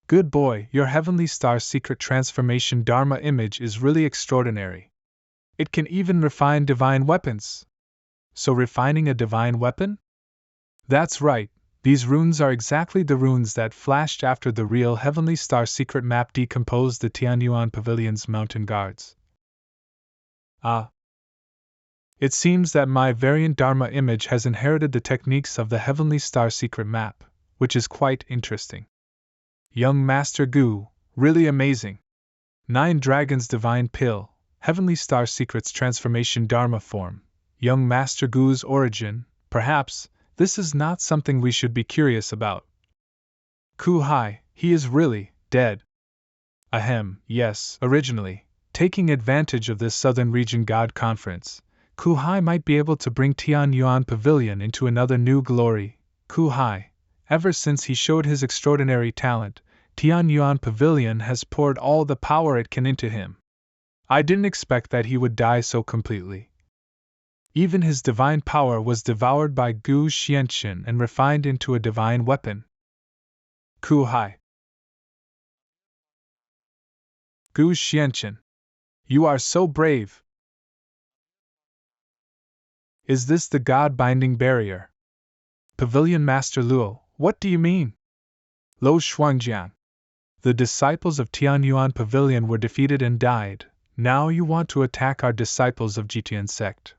Good boy, your heavenly star secret transformation Dharma image is really extraordinary. It can even refine divine weapons. So refining a divine weapon? That's right, these runes are exactly the runes that flashed after the real heavenly star secret map decomposed the Tianyuan Pavilion's mountain guards. Ah. It seems that my variant Dharma image has inherited the techniques of the heavenly star secret map, which is quite interesting. Young Master Gu, really amazing. 9 Dragons Divine Pill, Heavenly Star Secrets Transformation Dharma Form, Young Master Gu's origin, perhaps, this is not something we should be curious about. Ku-hai, he is really dead. Ahem, yes, originally, taking advantage of this Southern Region God Conference, Ku-hai might be able to bring Tianyuan Pavilion into another new glory. Ku-hai, ever since he showed his extraordinary talent, Tianyuan Pavilion has poured all the power it can into him. I didn't expect that he would die so completely. Even his divine power was devoured by Gu Xianqin and refined into a divine weapon. Ku-hai. Gu Xianqin. You are so brave. Is this the God-binding barrier? Pavilion Master Luo, what do you mean? Lo Shuangjian. The disciples of Tianyuan Pavilion were defeated and died. Now you want to attack our disciples of Jitian sect.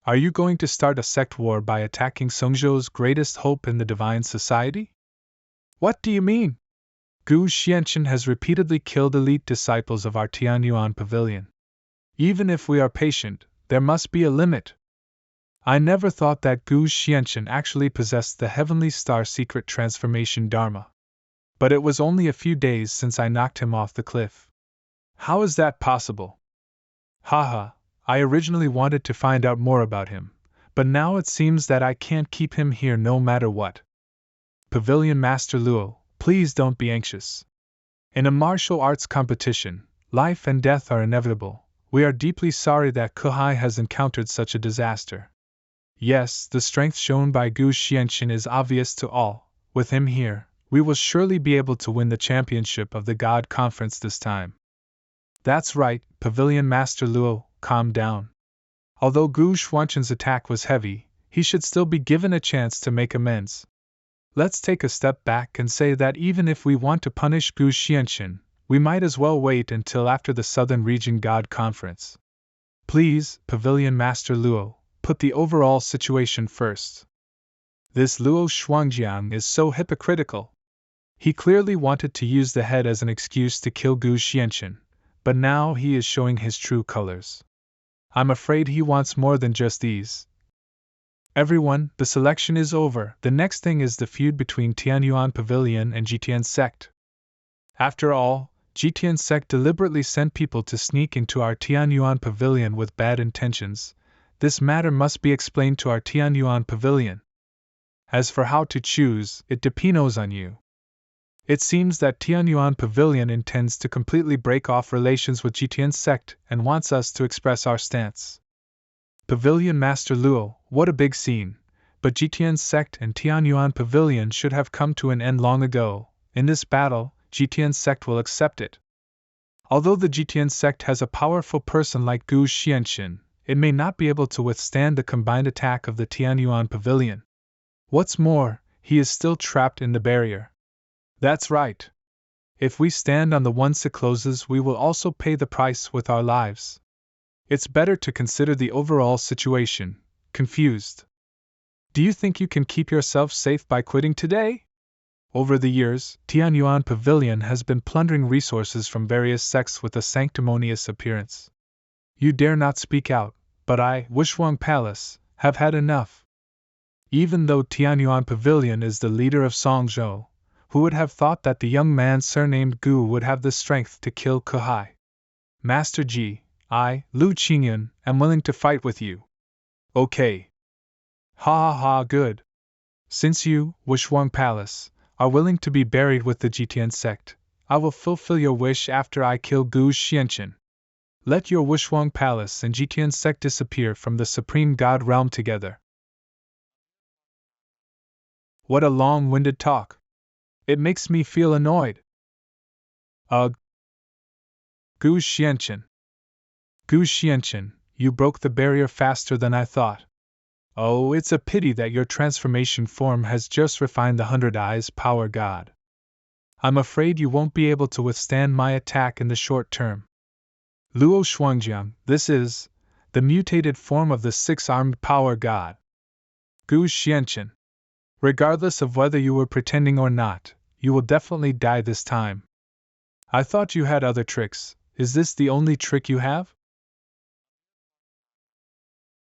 Are you going to start a sect war by attacking Songzhou's greatest hope in the Divine Society? What do you mean? Gu Xianqin has repeatedly killed elite disciples of our Tianyuan Pavilion. Even if we are patient, there must be a limit. I never thought that Gu Xianqin actually possessed the Heavenly Star Secret Transformation Dharma. But it was only a few days since I knocked him off the cliff. How is that possible? Haha, I originally wanted to find out more about him, but now it seems that I can't keep him here no matter what. Pavilion Master Luo, please don't be anxious. In a martial arts competition, life and death are inevitable. We are deeply sorry that Kuhai has encountered such a disaster. Yes, the strength shown by Gu Xianqin is obvious to all. With him here, we will surely be able to win the championship of the God Conference this time. That's right, Pavilion Master Luo, calm down. Although Gu Xuanqin's attack was heavy, he should still be given a chance to make amends. Let's take a step back and say that even if we want to punish Gu Xianqin, we might as well wait until after the Southern Region God Conference. Please, Pavilion Master Luo, put the overall situation first. This Luo Shuangjiang is so hypocritical. He clearly wanted to use the head as an excuse to kill Gu Xianqin, but now he is showing his true colors. I'm afraid he wants more than just these. Everyone, the selection is over. The next thing is the feud between Tianyuan Pavilion and Jitian sect. After all, Jitian sect deliberately sent people to sneak into our Tianyuan Pavilion with bad intentions. This matter must be explained to our Tianyuan Pavilion. As for how to choose, it depends on you. It seems that Tianyuan Pavilion intends to completely break off relations with Jitian sect and wants us to express our stance. Pavilion Master Luo, what a big scene, but Jitian sect and Tianyuan Pavilion should have come to an end long ago. In this battle, Jitian sect will accept it. Although the Jitian sect has a powerful person like Gu Xianqin, it may not be able to withstand the combined attack of the Tianyuan Pavilion. What's more, he is still trapped in the barrier. That's right. If we stand on the once it closes, we will also pay the price with our lives. It's better to consider the overall situation. Confused. Do you think you can keep yourself safe by quitting today? Over the years, Tianyuan Pavilion has been plundering resources from various sects with a sanctimonious appearance. You dare not speak out, but I, Wushuang Palace, have had enough. Even though Tianyuan Pavilion is the leader of Songzhou, who would have thought that the young man surnamed Gu would have the strength to kill Kuhai? Master Ji, I, Lu Qingyun, am willing to fight with you. Okay. Ha ha ha, good. Since you, Wushuang Palace, are willing to be buried with the Jitian sect, I will fulfill your wish after I kill Gu Xianchen. Let your Wushuang Palace and Jitian sect disappear from the Supreme God realm together. What a long-winded talk. It makes me feel annoyed. Ugh. Gu Xianchen. Gu Xianchen, you broke the barrier faster than I thought. Oh, it's a pity that your transformation form has just refined the 100 Eyes Power God. I'm afraid you won't be able to withstand my attack in the short term. Luo Shuangjiang, this is the mutated form of the 6-armed Power God. Gu Xianchen. Regardless of whether you were pretending or not, you will definitely die this time. I thought you had other tricks. Is this the only trick you have?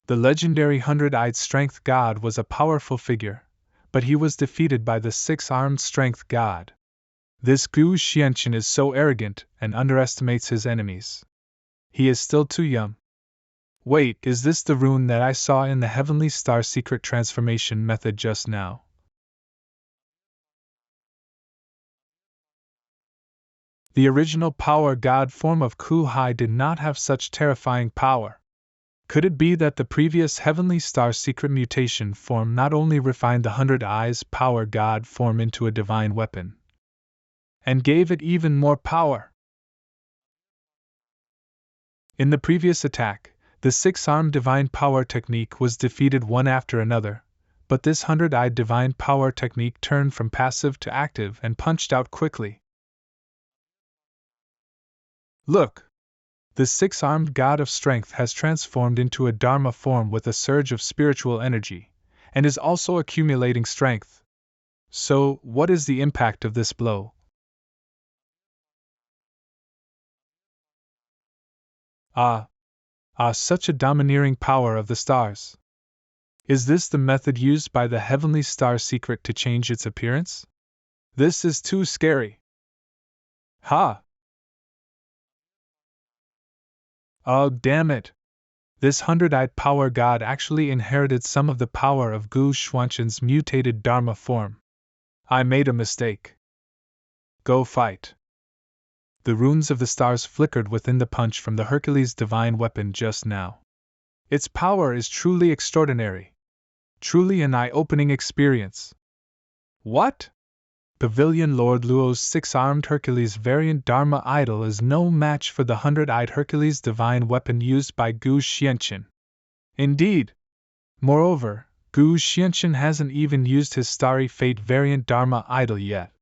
The legendary 100-eyed Strength God was a powerful figure, but he was defeated by the 6-armed Strength God. This Gu Xianchen is so arrogant and underestimates his enemies. He is still too young. Wait, is this the rune that I saw in the Heavenly Star secret transformation method just now? The original Power God form of Ku Hai did not have such terrifying power. Could it be that the previous Heavenly Star secret mutation form not only refined the 100 Eyes Power God form into a divine weapon, and gave it even more power? In the previous attack, the 6-armed divine power technique was defeated one after another, but this 100-eyed divine power technique turned from passive to active and punched out quickly. Look! The 6-armed God of Strength has transformed into a Dharma form with a surge of spiritual energy, and is also accumulating strength. So, what is the impact of this blow? Such a domineering power of the stars. Is this the method used by the Heavenly Star secret to change its appearance? This is too scary. Ha! Oh, damn it! This 100-eyed Power God actually inherited some of the power of Gu Xuanchen's mutated Dharma form. I made a mistake. Go fight. The runes of the stars flickered within the punch from the Hercules' divine weapon just now. Its power is truly extraordinary. Truly an eye-opening experience. What? Pavilion Lord Luo's 6-armed Hercules variant Dharma idol is no match for the 100-eyed Hercules divine weapon used by Gu Xianchen. Indeed. Moreover, Gu Xianchen hasn't even used his Starry Fate variant Dharma idol yet.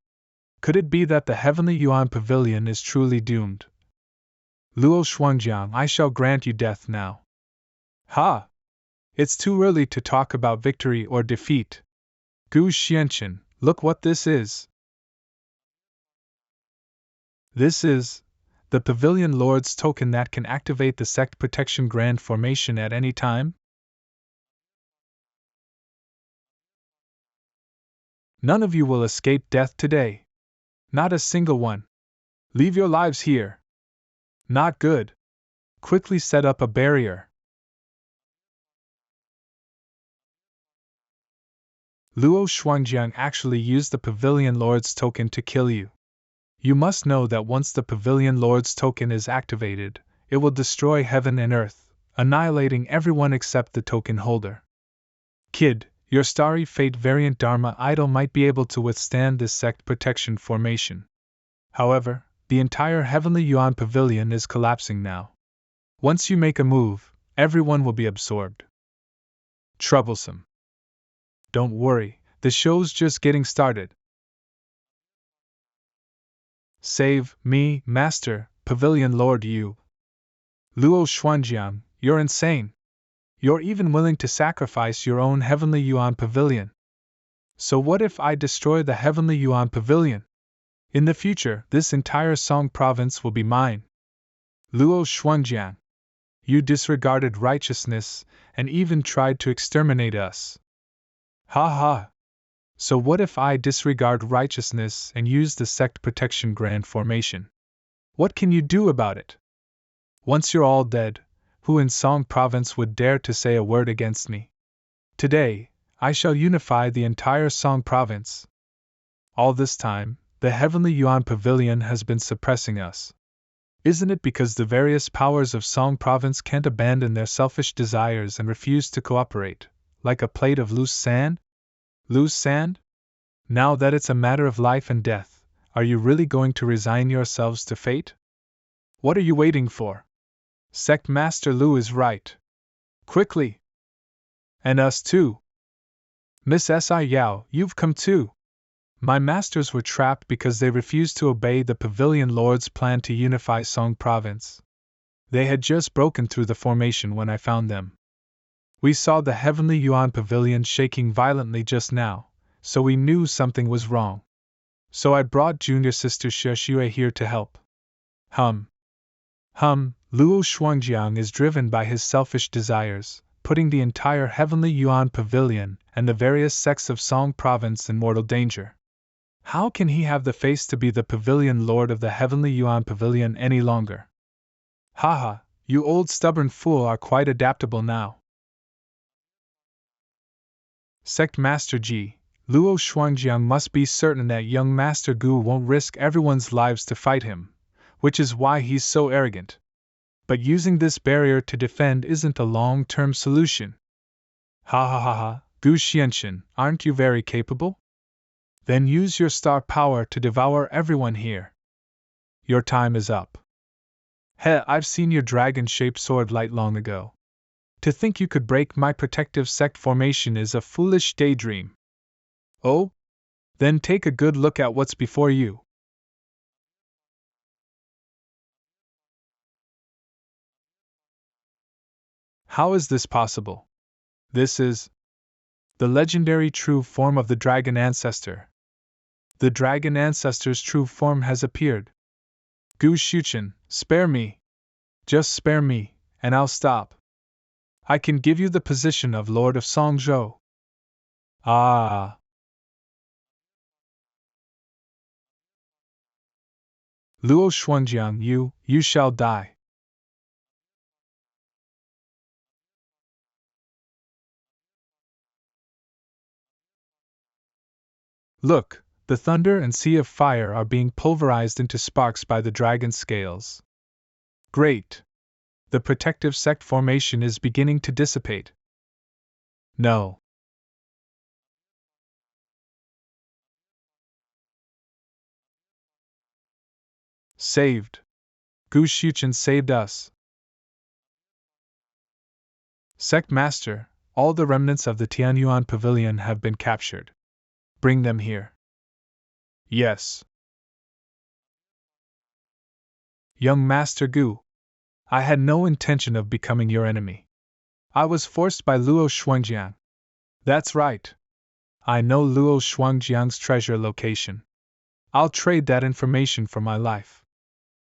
Could it be that the Heavenly Yuan Pavilion is truly doomed? Luo Shuangjiang, I shall grant you death now. Ha! It's too early to talk about victory or defeat. Gu Xianchen, look what this is. This is the Pavilion Lord's token that can activate the Sect Protection Grand Formation at any time? None of you will escape death today. Not a single one. Leave your lives here. Not good. Quickly set up a barrier. Luo Shuangjiang actually used the Pavilion Lord's token to kill you. You must know that once the Pavilion Lord's token is activated, it will destroy heaven and earth, annihilating everyone except the token holder. Kid, your Starry Fate variant Dharma idol might be able to withstand this sect protection formation. However, the entire Heavenly Yuan Pavilion is collapsing now. Once you make a move, everyone will be absorbed. Troublesome. Don't worry, the show's just getting started. Save me, Master, Pavilion Lord you. Luo Shuangjiang, you're insane. You're even willing to sacrifice your own Heavenly Yuan Pavilion. So what if I destroy the Heavenly Yuan Pavilion? In the future, this entire Song province will be mine. Luo Shuangjiang, you disregarded righteousness and even tried to exterminate us. Ha ha! So what if I disregard righteousness and use the Sect Protection Grand Formation? What can you do about it? Once you're all dead, who in Song Province would dare to say a word against me? Today, I shall unify the entire Song Province. All this time, the Heavenly Yuan Pavilion has been suppressing us. Isn't it because the various powers of Song Province can't abandon their selfish desires and refuse to cooperate, like a plate of loose sand? Loose sand? Now that it's a matter of life and death, are you really going to resign yourselves to fate? What are you waiting for? Sect Master Lu is right. Quickly! And us too! Miss Xiaoyao, you've come too! My masters were trapped because they refused to obey the Pavilion Lord's plan to unify Song Province. They had just broken through the formation when I found them. We saw the Heavenly Yuan Pavilion shaking violently just now, so we knew something was wrong. So I brought junior sister Xiaoyao here to help. Luo Shuangjiang is driven by his selfish desires, putting the entire Heavenly Yuan Pavilion and the various sects of Song Province in mortal danger. How can he have the face to be the Pavilion Lord of the Heavenly Yuan Pavilion any longer? Haha, you old stubborn fool are quite adaptable now. Sect Master Ji, Luo Shuangjiang must be certain that young Master Gu won't risk everyone's lives to fight him, which is why he's so arrogant. But using this barrier to defend isn't a long-term solution. Ha, Gu Xianxin, aren't you very capable? Then use your star power to devour everyone here. Your time is up. I've seen your dragon-shaped sword light long ago. To think you could break my protective sect formation is a foolish daydream. Oh? Then take a good look at what's before you. How is this possible? This is the legendary true form of the Dragon Ancestor. The Dragon Ancestor's true form has appeared. Gu Shuchen, spare me. Just spare me, and I'll stop. I can give you the position of Lord of Songzhou. Ah! Luo Shuangjiang, you shall die. Look, the thunder and sea of fire are being pulverized into sparks by the dragon scales. Great! The protective sect formation is beginning to dissipate. No. Saved. Gu Shuchen saved us. Sect Master, all the remnants of the Tianyuan Pavilion have been captured. Bring them here. Yes. Young Master Gu, I had no intention of becoming your enemy. I was forced by Luo Shuangjiang. That's right. I know Luo Shuangjiang's treasure location. I'll trade that information for my life.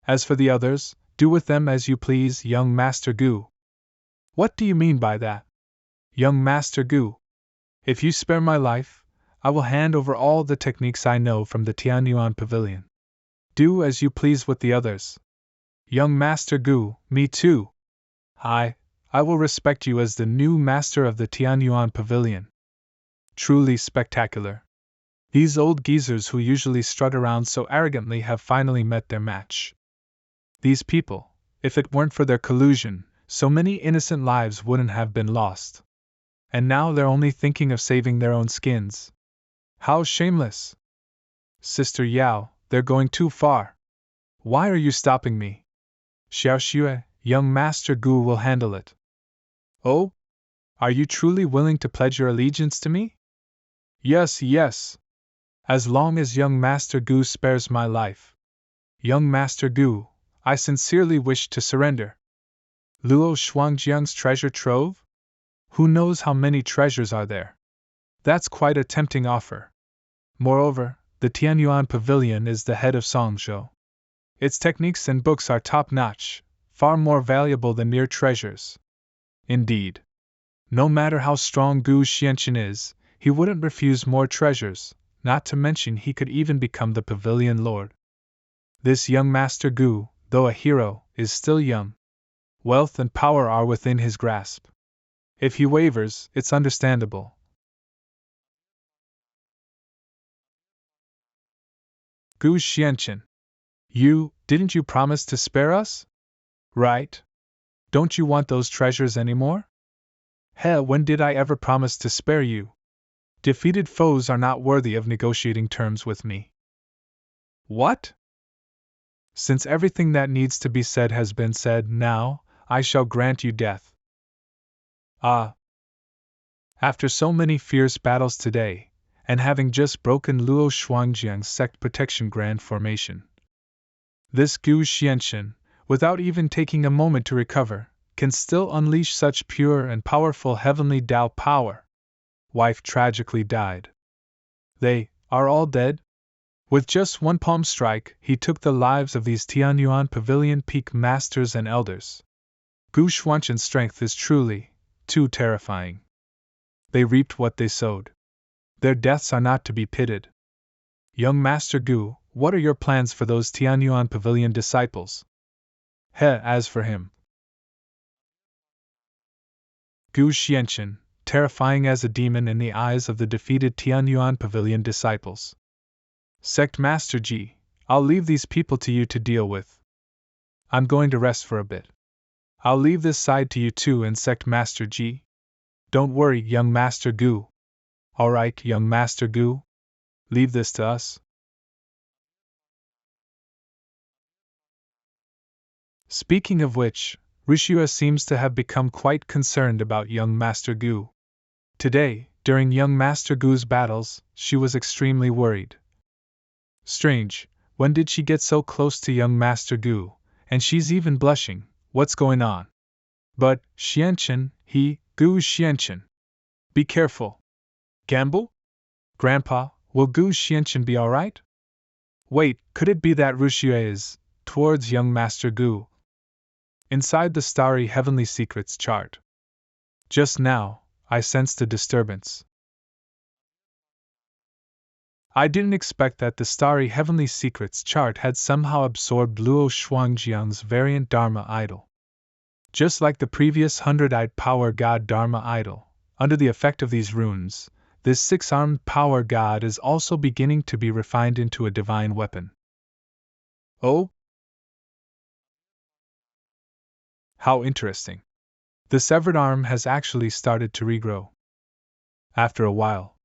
As for the others, do with them as you please, young Master Gu. What do you mean by that? Young Master Gu, if you spare my life, I will hand over all the techniques I know from the Tianyuan Pavilion. Do as you please with the others. Young Master Gu, me too. I will respect you as the new master of the Tianyuan Pavilion. Truly spectacular. These old geezers who usually strut around so arrogantly have finally met their match. These people, if it weren't for their collusion, so many innocent lives wouldn't have been lost. And now they're only thinking of saving their own skins. How shameless! Sister Yao, they're going too far. Why are you stopping me? Xiaoyao, young Master Gu will handle it. Oh? Are you truly willing to pledge your allegiance to me? Yes. As long as young Master Gu spares my life. Young Master Gu, I sincerely wish to surrender. Luo Shuangjiang's treasure trove? Who knows how many treasures are there? That's quite a tempting offer. Moreover, the Tianyuan Pavilion is the head of Songzhou. Its techniques and books are top-notch, far more valuable than mere treasures. Indeed. No matter how strong Gu Xianxin is, he wouldn't refuse more treasures, not to mention he could even become the Pavilion Lord. This young Master Gu, though a hero, is still young. Wealth and power are within his grasp. If he wavers, it's understandable. Gu Xianchen. Didn't you promise to spare us? Right? Don't you want those treasures anymore? When did I ever promise to spare you? Defeated foes are not worthy of negotiating terms with me. What? Since everything that needs to be said has been said, now, I shall grant you death. Ah! After so many fierce battles today, and having just broken Luo Shuangjiang's sect protection grand formation, this Gu Xianchen, without even taking a moment to recover, can still unleash such pure and powerful heavenly Tao power. Wife tragically died. They are all dead? With just one palm strike, he took the lives of these Tianyuan Pavilion Peak masters and elders. Gu Xuanchen's strength is truly too terrifying. They reaped what they sowed. Their deaths are not to be pitied. Young Master Gu, what are your plans for those Tianyuan Pavilion disciples? As for him. Gu Xianchen, terrifying as a demon in the eyes of the defeated Tianyuan Pavilion disciples. Sect Master Ji, I'll leave these people to you to deal with. I'm going to rest for a bit. I'll leave this side to you too and Sect Master Ji. Don't worry, young Master Gu. Alright, young Master Gu. Leave this to us. Speaking of which, Rishua seems to have become quite concerned about young Master Gu. Today, during young Master Gu's battles, she was extremely worried. Strange, when did she get so close to young Master Gu, and she's even blushing, what's going on? But, Xianchen, Gu Xianchen. Be careful. Gamble? Grandpa, will Gu Xianchen be alright? Wait, could it be that Rishua is, towards young Master Gu? Inside the starry Heavenly Secrets chart. Just now, I sensed a disturbance. I didn't expect that the starry Heavenly Secrets chart had somehow absorbed Luo Shuangjiang's variant Dharma idol. Just like the previous 100-eyed power god Dharma idol, under the effect of these runes, this 6-armed power god is also beginning to be refined into a divine weapon. Oh? How interesting. The severed arm has actually started to regrow. After a while.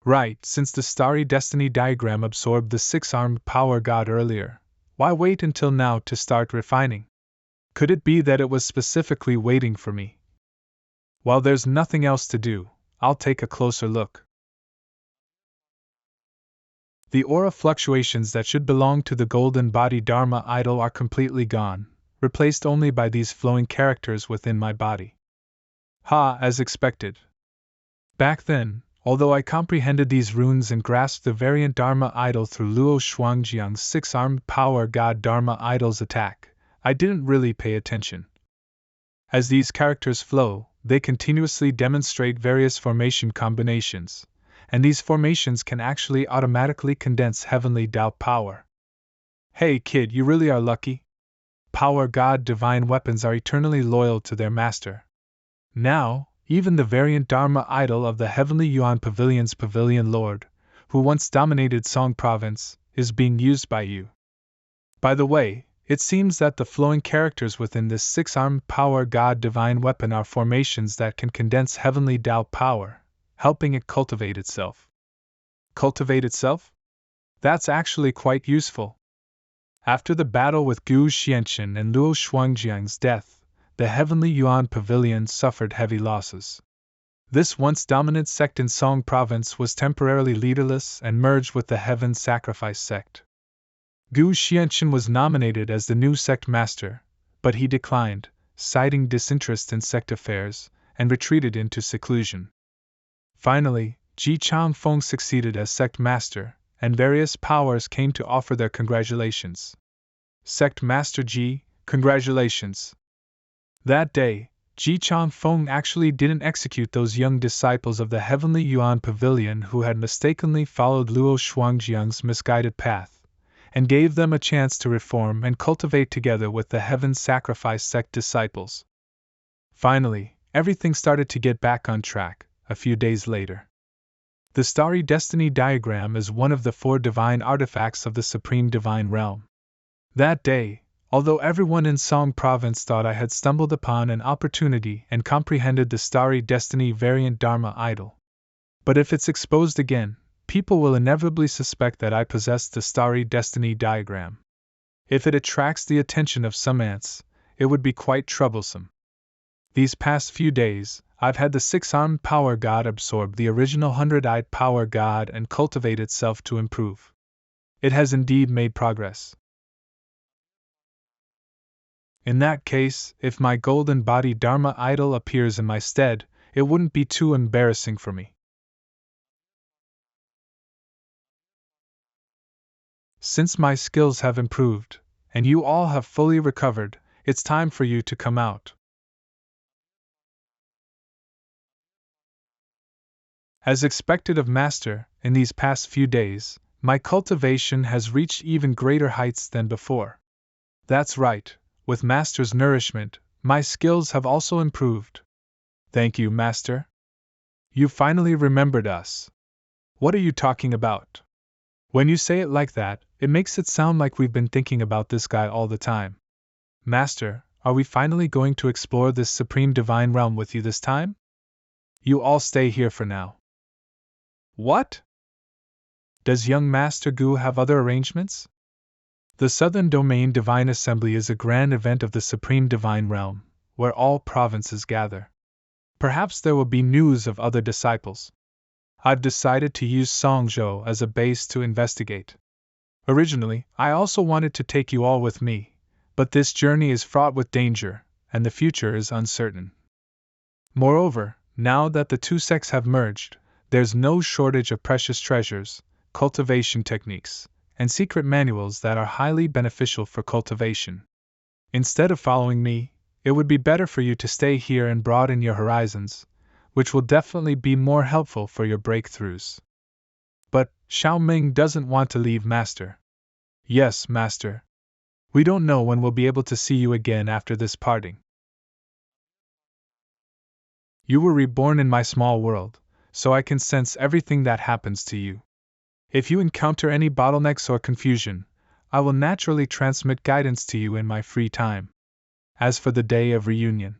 Right, since the starry destiny diagram absorbed the 6-armed power god earlier, why wait until now to start refining? Could it be that it was specifically waiting for me? While there's nothing else to do, I'll take a closer look. The aura fluctuations that should belong to the golden body Dharma idol are completely gone, replaced only by these flowing characters within my body. As expected. Back then, although I comprehended these runes and grasped the variant Dharma idol through Luo Shuangjiang's 6-armed power god Dharma idol's attack, I didn't really pay attention. As these characters flow, they continuously demonstrate various formation combinations, and these formations can actually automatically condense heavenly Tao power. Hey kid, you really are lucky. Power god divine weapons are eternally loyal to their master. Now, even the variant Dharma idol of the Heavenly Yuan Pavilion's Pavilion Lord, who once dominated Song Province, is being used by you. By the way, it seems that the flowing characters within this 6-armed power god divine weapon are formations that can condense heavenly Tao power, helping it cultivate itself. Cultivate itself? That's actually quite useful. After the battle with Gu Xianchen and Luo Shuangjiang's death, the Heavenly Yuan Pavilion suffered heavy losses. This once dominant sect in Song Province was temporarily leaderless and merged with the Heaven Sacrifice sect. Gu Xianchen was nominated as the new sect master, but he declined, citing disinterest in sect affairs, and retreated into seclusion. Finally, Ji Changfeng succeeded as sect master, and various powers came to offer their congratulations. Sect Master Ji, congratulations! That day, Ji Changfeng actually didn't execute those young disciples of the Heavenly Yuan Pavilion who had mistakenly followed Luo Shuangjiang's misguided path, and gave them a chance to reform and cultivate together with the Heaven Sacrifice sect disciples. Finally, everything started to get back on track, a few days later. The Starry Destiny Diagram is one of the 4 divine artifacts of the Supreme Divine Realm. That day, although everyone in Song Province thought I had stumbled upon an opportunity and comprehended the Starry Destiny variant Dharma idol. But if it's exposed again, people will inevitably suspect that I possess the Starry Destiny Diagram. If it attracts the attention of some ants, it would be quite troublesome. These past few days, I've had the 6-armed power god absorb the original 100-eyed power god and cultivate itself to improve. It has indeed made progress. In that case, if my golden body Dharma idol appears in my stead, it wouldn't be too embarrassing for me. Since my skills have improved, and you all have fully recovered, it's time for you to come out. As expected of Master, in these past few days, my cultivation has reached even greater heights than before. That's right, with Master's nourishment, my skills have also improved. Thank you, Master. You finally remembered us. What are you talking about? When you say it like that, it makes it sound like we've been thinking about this guy all the time. Master, are we finally going to explore this Supreme Divine Realm with you this time? You all stay here for now. What? Does young Master Gu have other arrangements? The Southern Domain Divine Assembly is a grand event of the Supreme Divine Realm, where all provinces gather. Perhaps there will be news of other disciples. I've decided to use Songzhou as a base to investigate. Originally, I also wanted to take you all with me, but this journey is fraught with danger, and the future is uncertain. Moreover, now that the 2 sects have merged, there's no shortage of precious treasures, cultivation techniques, and secret manuals that are highly beneficial for cultivation. Instead of following me, it would be better for you to stay here and broaden your horizons, which will definitely be more helpful for your breakthroughs. But Xiao Ming doesn't want to leave, Master. Yes, Master. We don't know when we'll be able to see you again after this parting. You were reborn in my small world, so I can sense everything that happens to you. If you encounter any bottlenecks or confusion, I will naturally transmit guidance to you in my free time. As for the day of reunion,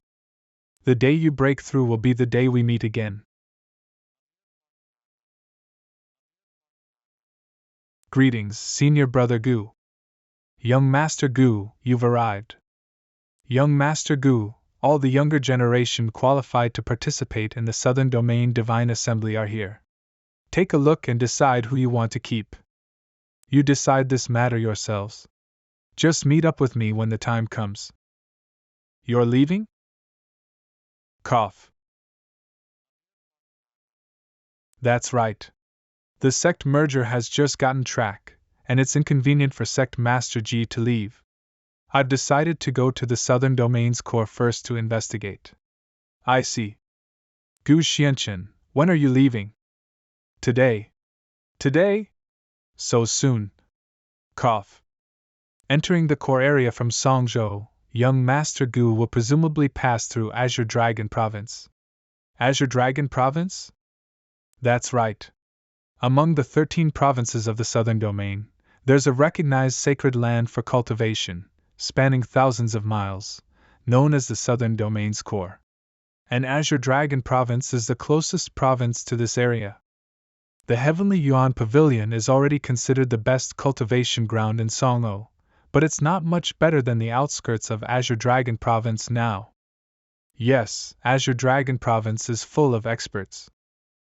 the day you break through will be the day we meet again. Greetings, Senior Brother Gu. Young Master Gu, you've arrived. Young Master Gu, all the younger generation qualified to participate in the Southern Domain Divine Assembly are here. Take a look and decide who you want to keep. You decide this matter yourselves. Just meet up with me when the time comes. You're leaving? Cough. That's right. The sect merger has just gotten track, and it's inconvenient for Sect Master Ji to leave. I've decided to go to the Southern Domain's core first to investigate. I see. Gu Xianchen, when are you leaving? Today. Today? So soon. Cough. Entering the core area from Songzhou, young Master Gu will presumably pass through Azure Dragon Province. Azure Dragon Province? That's right. Among the 13 provinces of the Southern Domain, there's a recognized sacred land for cultivation, spanning thousands of miles, known as the Southern Domain's core. And Azure Dragon Province is the closest province to this area. The Heavenly Yuan Pavilion is already considered the best cultivation ground in Songzhou, but it's not much better than the outskirts of Azure Dragon Province now. Yes, Azure Dragon Province is full of experts.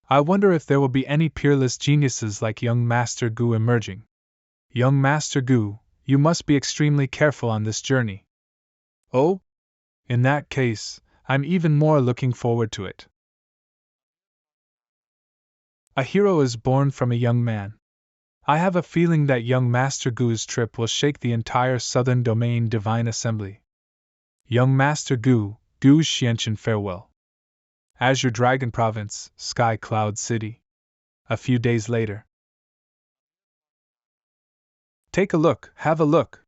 I wonder if there will be any peerless geniuses like young Master Gu emerging. Young Master Gu, you must be extremely careful on this journey. Oh? In that case, I'm even more looking forward to it. A hero is born from a young man. I have a feeling that young Master Gu's trip will shake the entire Southern Domain Divine Assembly. Young Master Gu, Gu Xianchen, farewell. Azure Dragon Province, Sky Cloud City. A few days later. Take a look, have a look.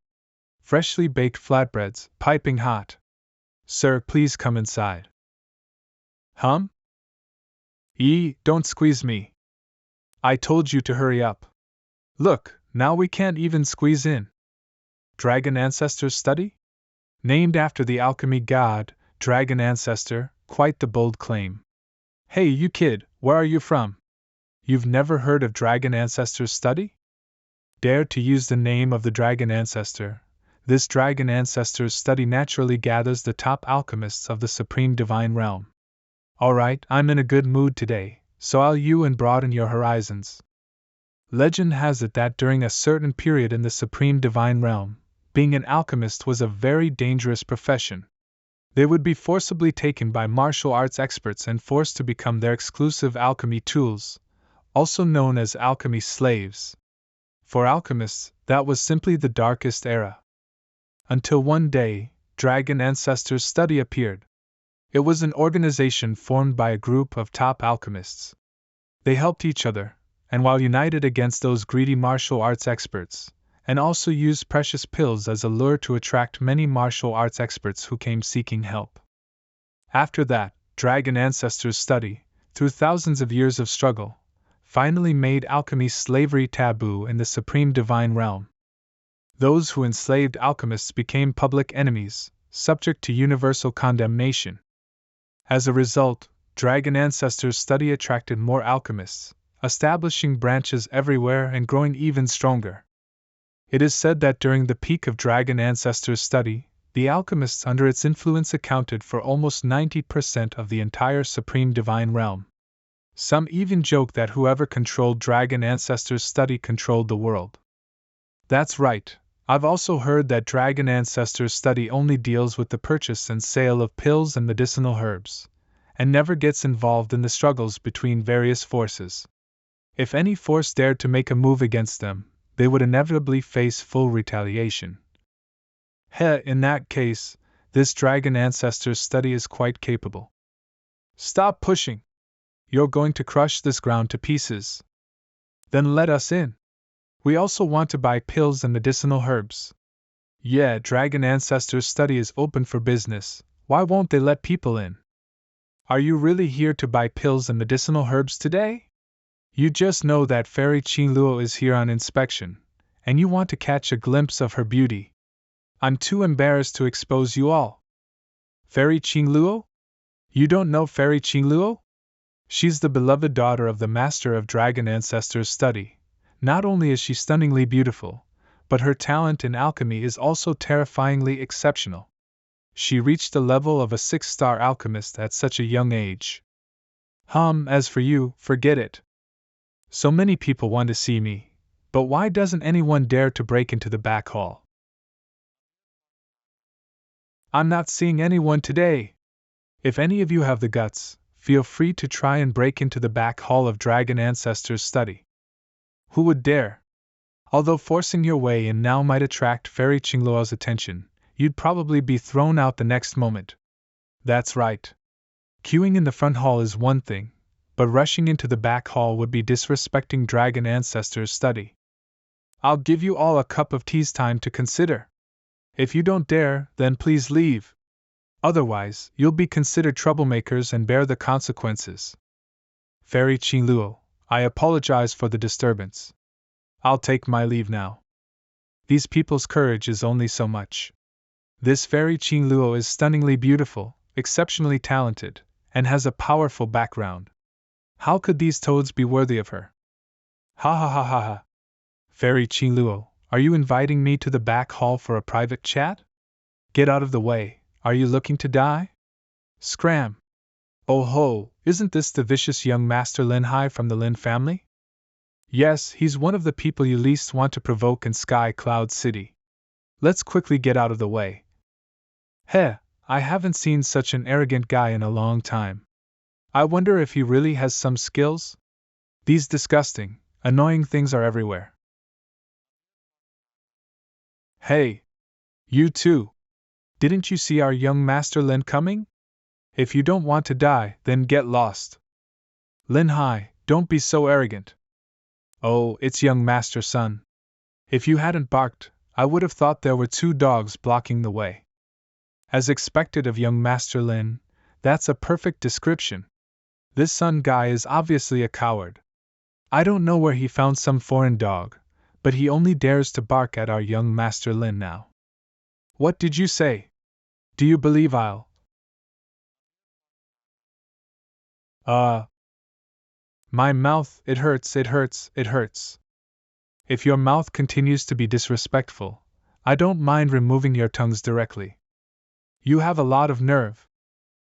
Freshly baked flatbreads, piping hot. Sir, please come inside. Hum? Don't squeeze me. I told you to hurry up. Look, now we can't even squeeze in. Dragon Ancestors Study? Named after the alchemy god, Dragon Ancestor, quite the bold claim. Hey, you kid, where are you from? You've never heard of Dragon Ancestors Study? Dare to use the name of the Dragon Ancestor. This Dragon Ancestors Study naturally gathers the top alchemists of the Supreme Divine Realm. Alright, I'm in a good mood today, so I'll you and broaden your horizons. Legend has it that during a certain period in the Supreme Divine Realm, being an alchemist was a very dangerous profession. They would be forcibly taken by martial arts experts and forced to become their exclusive alchemy tools, also known as alchemy slaves. For alchemists, that was simply the darkest era. Until one day, Dragon Ancestors Study appeared. It was an organization formed by a group of top alchemists. They helped each other, and while united against those greedy martial arts experts, and also used precious pills as a lure to attract many martial arts experts who came seeking help. After that, Dragon Ancestors Study, through thousands of years of struggle, finally made alchemy slavery taboo in the Supreme Divine Realm. Those who enslaved alchemists became public enemies, subject to universal condemnation. As a result, Dragon Ancestors Study attracted more alchemists, establishing branches everywhere and growing even stronger. It is said that during the peak of Dragon Ancestors Study, the alchemists under its influence accounted for almost 90% of the entire Supreme Divine Realm. Some even joke that whoever controlled Dragon Ancestors Study controlled the world. That's right, I've also heard that Dragon Ancestors Study only deals with the purchase and sale of pills and medicinal herbs, and never gets involved in the struggles between various forces. If any force dared to make a move against them, they would inevitably face full retaliation. In that case, this Dragon Ancestors Study is quite capable. Stop pushing! You're going to crush this ground to pieces. Then let us in. We also want to buy pills and medicinal herbs. Yeah, Dragon Ancestors Study is open for business, why won't they let people in? Are you really here to buy pills and medicinal herbs today? You just know that Fairy Qingluo is here on inspection, and you want to catch a glimpse of her beauty. I'm too embarrassed to expose you all. Fairy Qingluo? You don't know Fairy Qingluo? She's the beloved daughter of the Master of Dragon Ancestors Study. Not only is she stunningly beautiful, but her talent in alchemy is also terrifyingly exceptional. She reached the level of a 6-star alchemist at such a young age. As for you, forget it. So many people want to see me, but why doesn't anyone dare to break into the back hall? I'm not seeing anyone today. If any of you have the guts, feel free to try and break into the back hall of Dragon Ancestors Study. Who would dare? Although forcing your way in now might attract Fairy Qingluo's attention, you'd probably be thrown out the next moment. That's right. Queuing in the front hall is one thing, but rushing into the back hall would be disrespecting Dragon Ancestors Study. I'll give you all a cup of tea's time to consider. If you don't dare, then please leave. Otherwise, you'll be considered troublemakers and bear the consequences. Fairy Qingluo, I apologize for the disturbance. I'll take my leave now. These people's courage is only so much. This Fairy Qingluo is stunningly beautiful, exceptionally talented, and has a powerful background. How could these toads be worthy of her? Ha ha ha ha ha. Fairy Qingluo, are you inviting me to the back hall for a private chat? Get out of the way, are you looking to die? Scram! Oh ho, isn't this the vicious young Master Lin Hai from the Lin family? Yes, he's one of the people you least want to provoke in Sky Cloud City. Let's quickly get out of the way. I haven't seen such an arrogant guy in a long time. I wonder if he really has some skills? These disgusting, annoying things are everywhere. Hey! You too! Didn't you see our young Master Lin coming? If you don't want to die, then get lost. Lin Hai, don't be so arrogant. Oh, it's young Master Sun. If you hadn't barked, I would have thought there were two dogs blocking the way. As expected of young Master Lin, that's a perfect description. This Sun guy is obviously a coward. I don't know where he found some foreign dog, but he only dares to bark at our young Master Lin now. What did you say? Do you believe I'll? My mouth, it hurts, it hurts, it hurts. If your mouth continues to be disrespectful, I don't mind removing your tongues directly. You have a lot of nerve.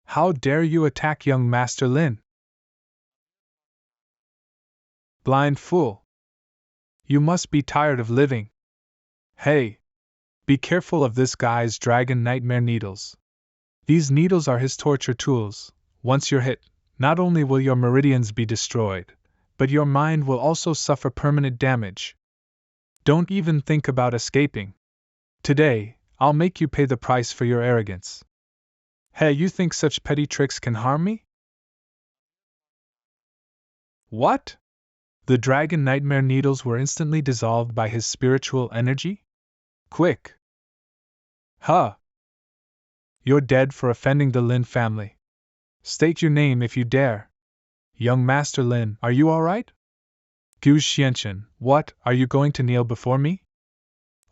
How dare you attack young Master Lin? Blind fool. You must be tired of living. Hey! Be careful of this guy's dragon nightmare needles. These needles are his torture tools. Once you're hit, not only will your meridians be destroyed, but your mind will also suffer permanent damage. Don't even think about escaping. Today, I'll make you pay the price for your arrogance. Hey, you think such petty tricks can harm me? What? The dragon nightmare needles were instantly dissolved by his spiritual energy? Quick! Huh! You're dead for offending the Lin family. State your name if you dare. Young Master Lin, are you alright? Gu Xianchen, what, are you going to kneel before me?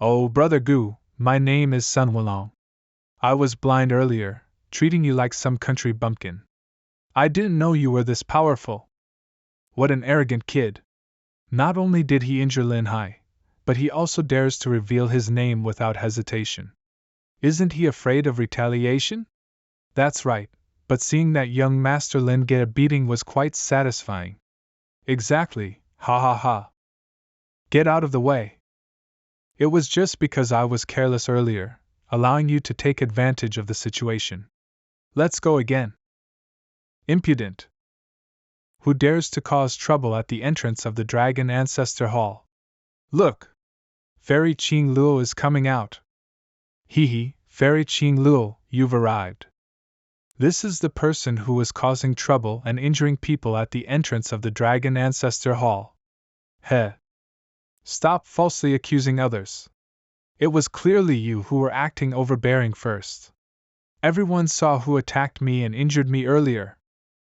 Oh, Brother Gu, my name is Sun Wulong. I was blind earlier, treating you like some country bumpkin. I didn't know you were this powerful. What an arrogant kid. Not only did he injure Lin Hai, but he also dares to reveal his name without hesitation. Isn't he afraid of retaliation? That's right, but seeing that young Master Lin get a beating was quite satisfying. Exactly, ha ha ha. Get out of the way. It was just because I was careless earlier, allowing you to take advantage of the situation. Let's go again. Impudent. Who dares to cause trouble at the entrance of the Dragon Ancestor Hall? Look! Fairy Qing Luo is coming out. Hee hee, Fairy Qing Luo, you've arrived. This is the person who was causing trouble and injuring people at the entrance of the Dragon Ancestor Hall. Heh. Stop falsely accusing others. It was clearly you who were acting overbearing first. Everyone saw who attacked me and injured me earlier.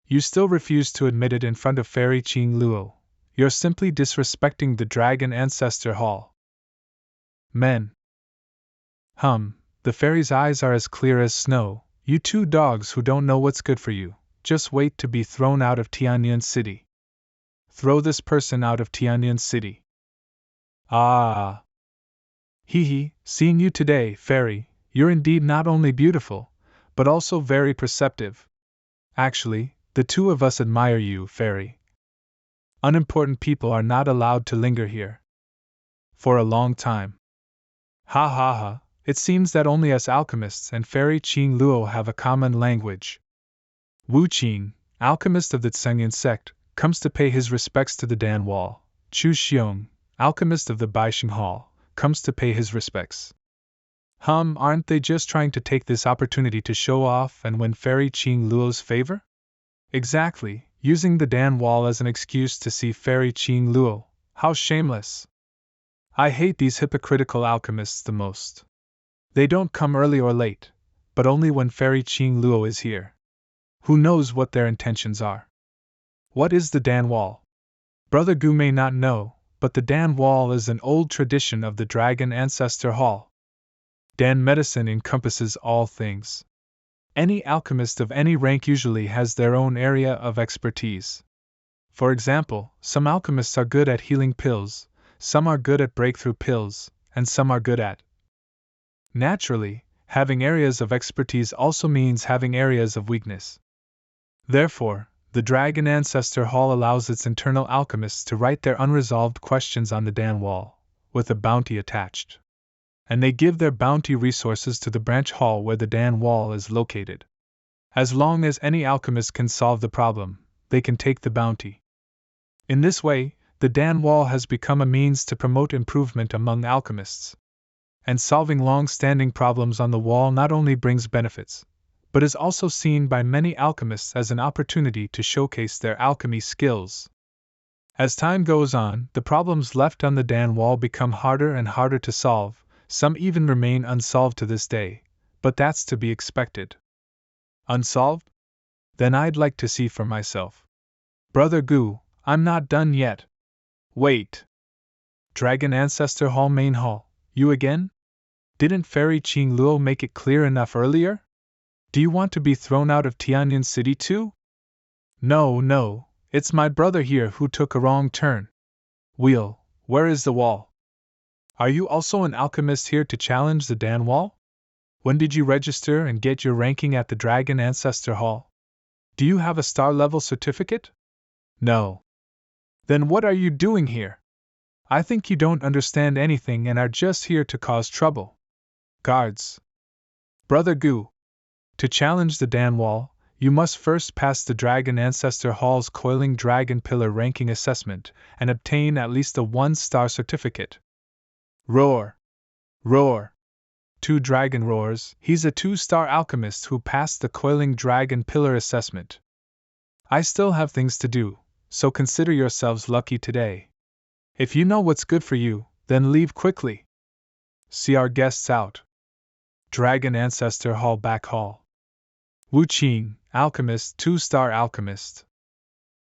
You still refuse to admit it in front of Fairy Qing Luo. You're simply disrespecting the Dragon Ancestor Hall. Men. The fairy's eyes are as clear as snow. You two dogs who don't know what's good for you, just wait to be thrown out of Tianyan City. Throw this person out of Tianyan City. Ah! Hee hee, seeing you today, fairy, you're indeed not only beautiful, but also very perceptive. Actually, the two of us admire you, fairy. Unimportant people are not allowed to linger here. For a long time. Ha ha ha. It seems that only us alchemists and Fairy Qing Luo have a common language. Wu Qing, alchemist of the Tsengyan sect, comes to pay his respects to the Dan Wall. Chu Xiong, alchemist of the Baixing Hall, comes to pay his respects. Aren't they just trying to take this opportunity to show off and win Fairy Qing Luo's favor? Exactly, using the Dan Wall as an excuse to see Fairy Qing Luo. How shameless! I hate these hypocritical alchemists the most. They don't come early or late, but only when Fairy Qing Luo is here. Who knows what their intentions are? What is the Dan Wall? Brother Gu may not know, but the Dan Wall is an old tradition of the Dragon Ancestor Hall. Dan medicine encompasses all things. Any alchemist of any rank usually has their own area of expertise. For example, some alchemists are good at healing pills, some are good at breakthrough pills, and some are good at. Naturally, having areas of expertise also means having areas of weakness. Therefore, the Dragon Ancestor Hall allows its internal alchemists to write their unresolved questions on the Dan Wall, with a bounty attached. And they give their bounty resources to the branch hall where the Dan Wall is located. As long as any alchemist can solve the problem, they can take the bounty. In this way, the Dan Wall has become a means to promote improvement among alchemists. And solving long-standing problems on the wall not only brings benefits, but is also seen by many alchemists as an opportunity to showcase their alchemy skills. As time goes on, the problems left on the Dan wall become harder and harder to solve, some even remain unsolved to this day, but that's to be expected. Unsolved? Then I'd like to see for myself. Brother Gu, I'm not done yet. Wait. Dragon Ancestor Hall Main Hall, you again? Didn't Fairy Qing Luo make it clear enough earlier? Do you want to be thrown out of Tianyan City too? No, it's my brother here who took a wrong turn. Wheel, where is the wall? Are you also an alchemist here to challenge the Dan wall? When did you register and get your ranking at the Dragon Ancestor Hall? Do you have a star level certificate? No. Then what are you doing here? I think you don't understand anything and are just here to cause trouble. Guards. Brother Gu. To challenge the Dan wall, you must first pass the Dragon Ancestor Hall's Coiling Dragon Pillar ranking assessment and obtain at least a 1-star certificate. Roar. Roar. 2 dragon roars. He's a 2-star alchemist who passed the Coiling Dragon Pillar assessment. I still have things to do, so consider yourselves lucky today. If you know what's good for you, then leave quickly. See our guests out. Dragon Ancestor Hall Back Hall. Wu Qing, alchemist, 2-star alchemist.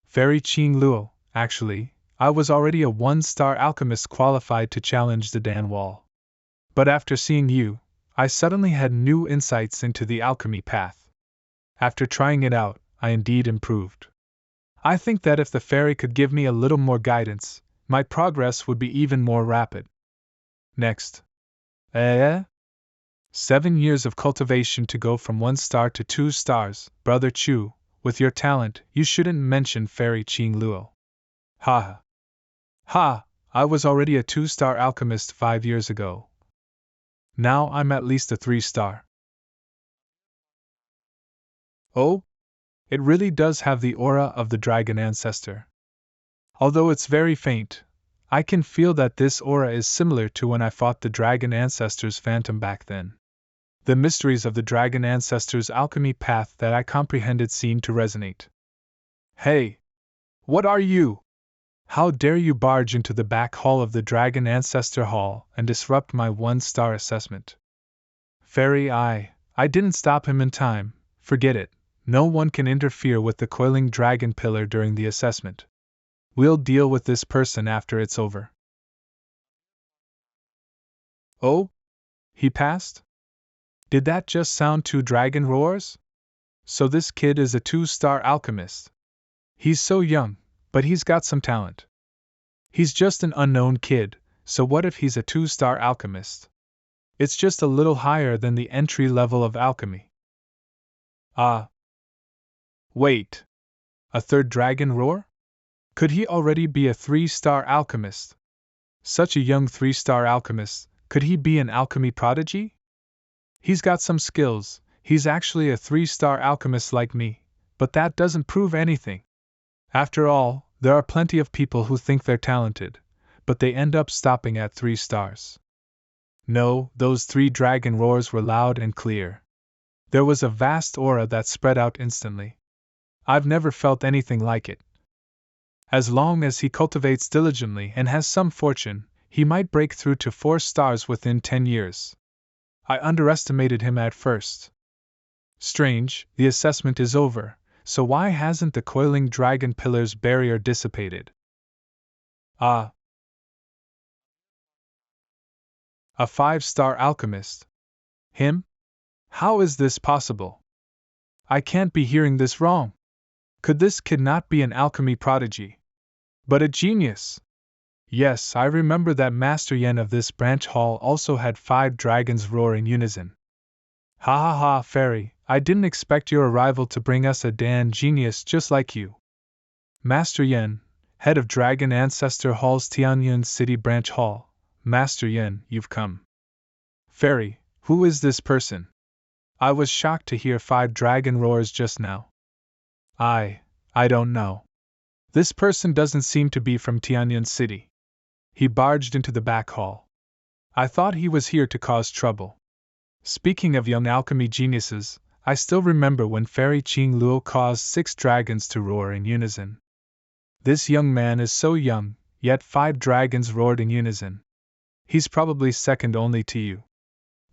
Fairy Qing Luo, actually, I was already a 1-star alchemist qualified to challenge the Dan wall. But after seeing you, I suddenly had new insights into the alchemy path. After trying it out, I indeed improved. I think that if the fairy could give me a little more guidance, my progress would be even more rapid. Next. 7 years of cultivation to go from 1 star to 2 stars, Brother Chu. With your talent, you shouldn't mention Fairy Qing Luo. Ha! Ha! I was already a 2-star alchemist 5 years ago. Now I'm at least a 3-star. Oh? It really does have the aura of the Dragon Ancestor. Although it's very faint, I can feel that this aura is similar to when I fought the Dragon Ancestor's phantom back then. The mysteries of the Dragon Ancestor's alchemy path that I comprehended seem to resonate. Hey! What are you? How dare you barge into the back hall of the Dragon Ancestor Hall and disrupt my 1-star assessment? Fairy, I didn't stop him in time, forget it. No one can interfere with the Coiling Dragon Pillar during the assessment. We'll deal with this person after it's over. Oh? He passed? Did that just sound 2 dragon roars? So this kid is a 2-star alchemist. He's so young, but he's got some talent. He's just an unknown kid, so what if he's a 2-star alchemist? It's just a little higher than the entry level of alchemy. Ah. Wait. A 3rd dragon roar? Could he already be a 3-star alchemist? Such a young 3-star alchemist, could he be an alchemy prodigy? He's got some skills, he's actually a 3-star alchemist like me, but that doesn't prove anything. After all, there are plenty of people who think they're talented, but they end up stopping at 3 stars. No, those 3 dragon roars were loud and clear. There was a vast aura that spread out instantly. I've never felt anything like it. As long as he cultivates diligently and has some fortune, he might break through to 4 stars within 10 years. I underestimated him at first. Strange, the assessment is over, so why hasn't the Coiling Dragon Pillar's barrier dissipated? Ah. A 5-star alchemist. Him? How is this possible? I can't be hearing this wrong. Could this kid not be an alchemy prodigy, but a genius? Yes, I remember that Master Yen of this branch hall also had 5 dragons roar in unison. Ha ha ha, Fairy, I didn't expect your arrival to bring us a Dan genius just like you. Master Yen, head of Dragon Ancestor Hall's Tianyan City Branch Hall. Master Yen, you've come. Fairy, who is this person? I was shocked to hear 5 dragon roars just now. I don't know. This person doesn't seem to be from Tianyan City. He barged into the back hall. I thought he was here to cause trouble. Speaking of young alchemy geniuses, I still remember when Fairy Qing Luo caused 6 dragons to roar in unison. This young man is so young, yet 5 dragons roared in unison. He's probably second only to you.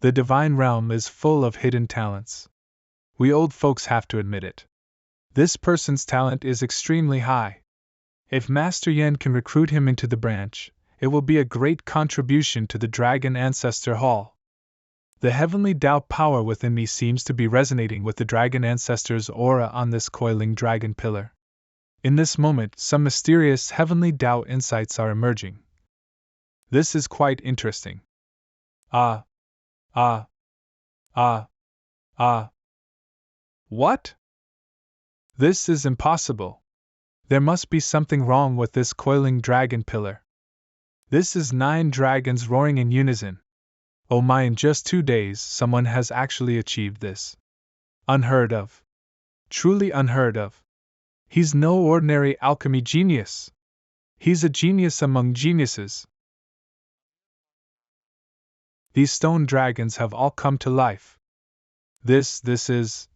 The divine realm is full of hidden talents. We old folks have to admit it. This person's talent is extremely high. If Master Yen can recruit him into the branch, it will be a great contribution to the Dragon Ancestor Hall. The heavenly Tao power within me seems to be resonating with the Dragon Ancestor's aura on this coiling dragon pillar. In this moment, some mysterious heavenly Tao insights are emerging. This is quite interesting. Ah. What? This is impossible. There must be something wrong with this coiling dragon pillar. This is 9 dragons roaring in unison. Oh my, in just 2 days, someone has actually achieved this. Unheard of. Truly unheard of. He's no ordinary alchemy genius. He's a genius among geniuses. These stone dragons have all come to life. This is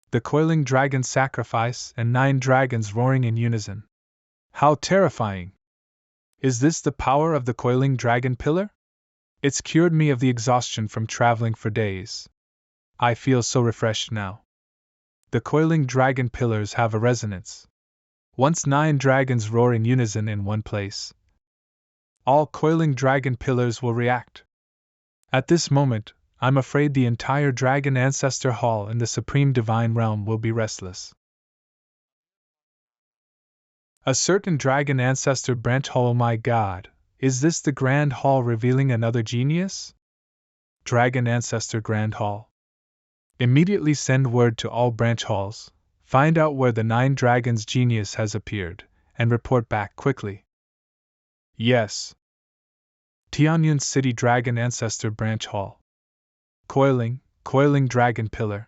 the coiling dragon sacrifice and 9 dragons roaring in unison. How terrifying! Is this the power of the coiling dragon pillar? It's cured me of the exhaustion from traveling for days. I feel so refreshed now. The coiling dragon pillars have a resonance. Once 9 dragons roar in unison in one place, all coiling dragon pillars will react. At this moment, I'm afraid the entire Dragon Ancestor Hall in the Supreme Divine Realm will be restless. A certain Dragon Ancestor Branch Hall. Oh my God, is this the Grand Hall revealing another genius? Dragon Ancestor Grand Hall. Immediately send word to all branch halls, find out where the 9 dragons genius has appeared, and report back quickly. Yes. Tianyun City Dragon Ancestor Branch Hall. Coiling dragon pillar.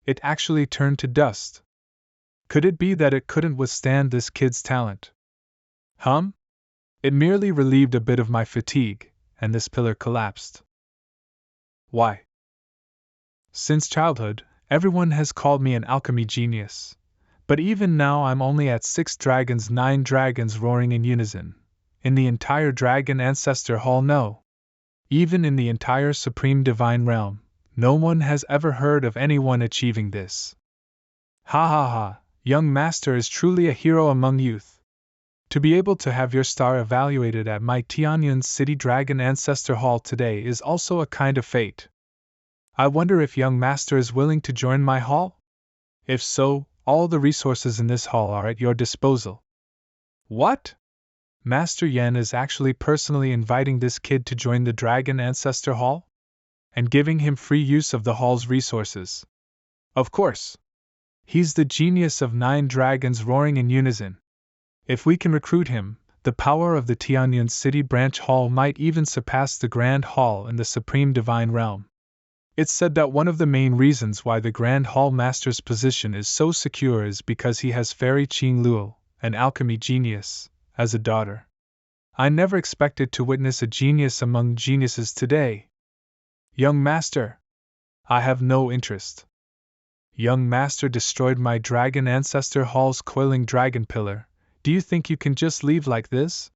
It actually turned to dust. Could it be that it couldn't withstand this kid's talent? It merely relieved a bit of my fatigue, and this pillar collapsed. Why? Since childhood, everyone has called me an alchemy genius. But even now I'm only at 6 dragons, 9 dragons roaring in unison. In the entire Dragon Ancestor Hall, no. Even in the entire Supreme Divine Realm, no one has ever heard of anyone achieving this. Ha ha ha, young master is truly a hero among youth. To be able to have your star evaluated at my Tianyun City Dragon Ancestor Hall today is also a kind of fate. I wonder if young master is willing to join my hall? If so, all the resources in this hall are at your disposal. What? Master Yen is actually personally inviting this kid to join the Dragon Ancestor Hall? And giving him free use of the hall's resources. Of course. He's the genius of 9 dragons roaring in unison. If we can recruit him, the power of the Tianyun City Branch Hall might even surpass the Grand Hall in the Supreme Divine Realm. It's said that one of the main reasons why the Grand Hall Master's position is so secure is because he has Fairy Qing Luo, an alchemy genius, as a daughter. I never expected to witness a genius among geniuses today. Young master, I have no interest. Young master destroyed my Dragon Ancestor Hall's coiling dragon pillar. Do you think you can just leave like this?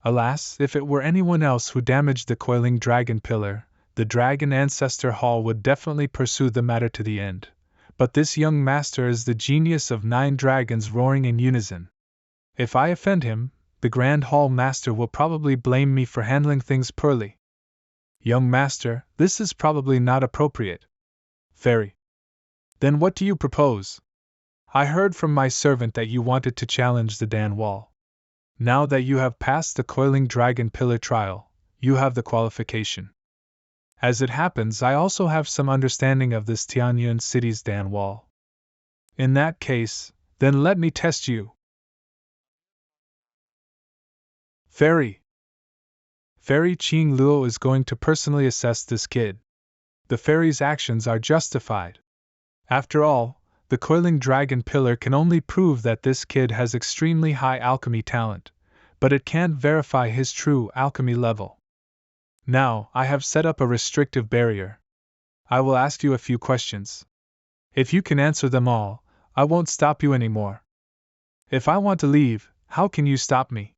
Alas, if it were anyone else who damaged the coiling dragon pillar, the Dragon Ancestor Hall would definitely pursue the matter to the end. But this young master is the genius of 9 dragons roaring in unison. If I offend him, the Grand Hall Master will probably blame me for handling things poorly. Young master, this is probably not appropriate. Fairy. Then what do you propose? I heard from my servant that you wanted to challenge the Dan Wall. Now that you have passed the coiling dragon pillar trial, you have the qualification. As it happens, I also have some understanding of this Tianyun City's Dan Wall. In that case, then let me test you. Fairy Qing Luo is going to personally assess this kid. The fairy's actions are justified. After all, the coiling dragon pillar can only prove that this kid has extremely high alchemy talent, but it can't verify his true alchemy level. Now, I have set up a restrictive barrier. I will ask you a few questions. If you can answer them all, I won't stop you anymore. If I want to leave, how can you stop me?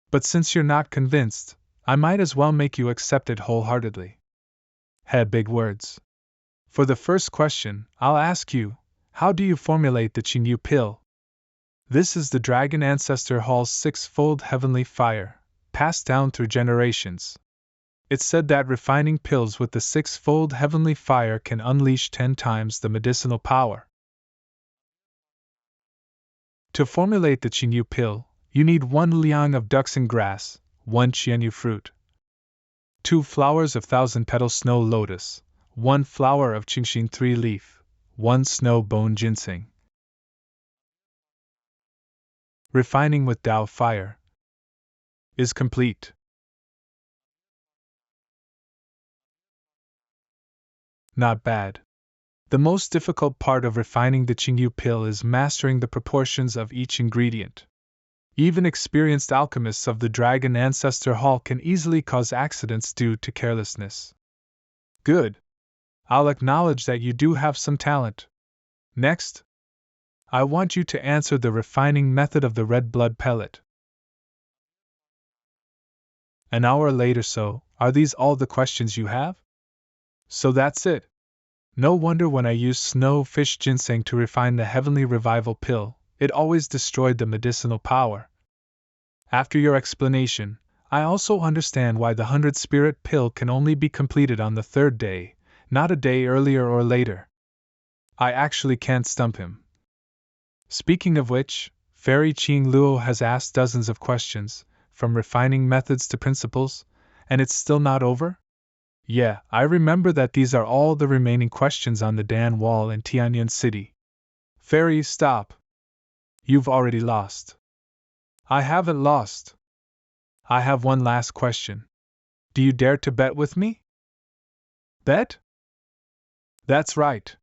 But since you're not convinced, I might as well make you accept it wholeheartedly. Big words. For the first question, I'll ask you, how do you formulate the Qingyu pill? This is the Dragon Ancestor Hall's six-fold heavenly fire, passed down through generations. It's said that refining pills with the six-fold heavenly fire can unleash 10 times the medicinal power. To formulate the Qingyu pill, you need 1 liang of duxing grass, 1 qianyu fruit, 2 flowers of thousand-petal snow lotus, 1 flower of qingxin 3-leaf, 1 snow bone ginseng. Refining with Tao fire is complete. Not bad. The most difficult part of refining the Qingyu pill is mastering the proportions of each ingredient. Even experienced alchemists of the Dragon Ancestor Hall can easily cause accidents due to carelessness. Good. I'll acknowledge that you do have some talent. Next, I want you to answer the refining method of the red blood pellet. An hour later, so, are these all the questions you have? So that's it. No wonder when I used snow fish ginseng to refine the heavenly revival pill, it always destroyed the medicinal power. After your explanation, I also understand why the 100-spirit pill can only be completed on the 3rd day, not a day earlier or later. I actually can't stump him. Speaking of which, Fairy Qing Luo has asked dozens of questions, from refining methods to principles, and it's still not over? Yeah, I remember that these are all the remaining questions on the Dan Wall in Tianyan City. Fairy, stop. You've already lost. I haven't lost. I have one last question. Do you dare to bet with me? Bet? That's right.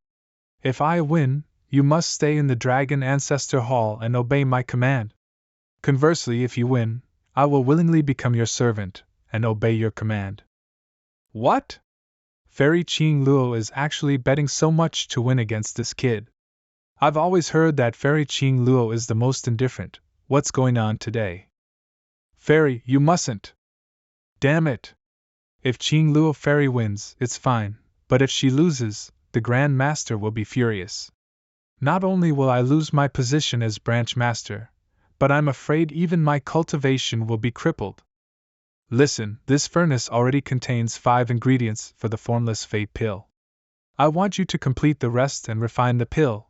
If I win, you must stay in the Dragon Ancestor Hall and obey my command. Conversely, if you win, I will willingly become your servant and obey your command. What? Fairy Qing Luo is actually betting so much to win against this kid. I've always heard that Fairy Qing Luo is the most indifferent. What's going on today? Fairy, you mustn't. Damn it. If Qing Luo Fairy wins, it's fine, but if she loses, the Grand Master will be furious. Not only will I lose my position as branch master, but I'm afraid even my cultivation will be crippled. Listen, this furnace already contains 5 ingredients for the formless fate pill. I want you to complete the rest and refine the pill.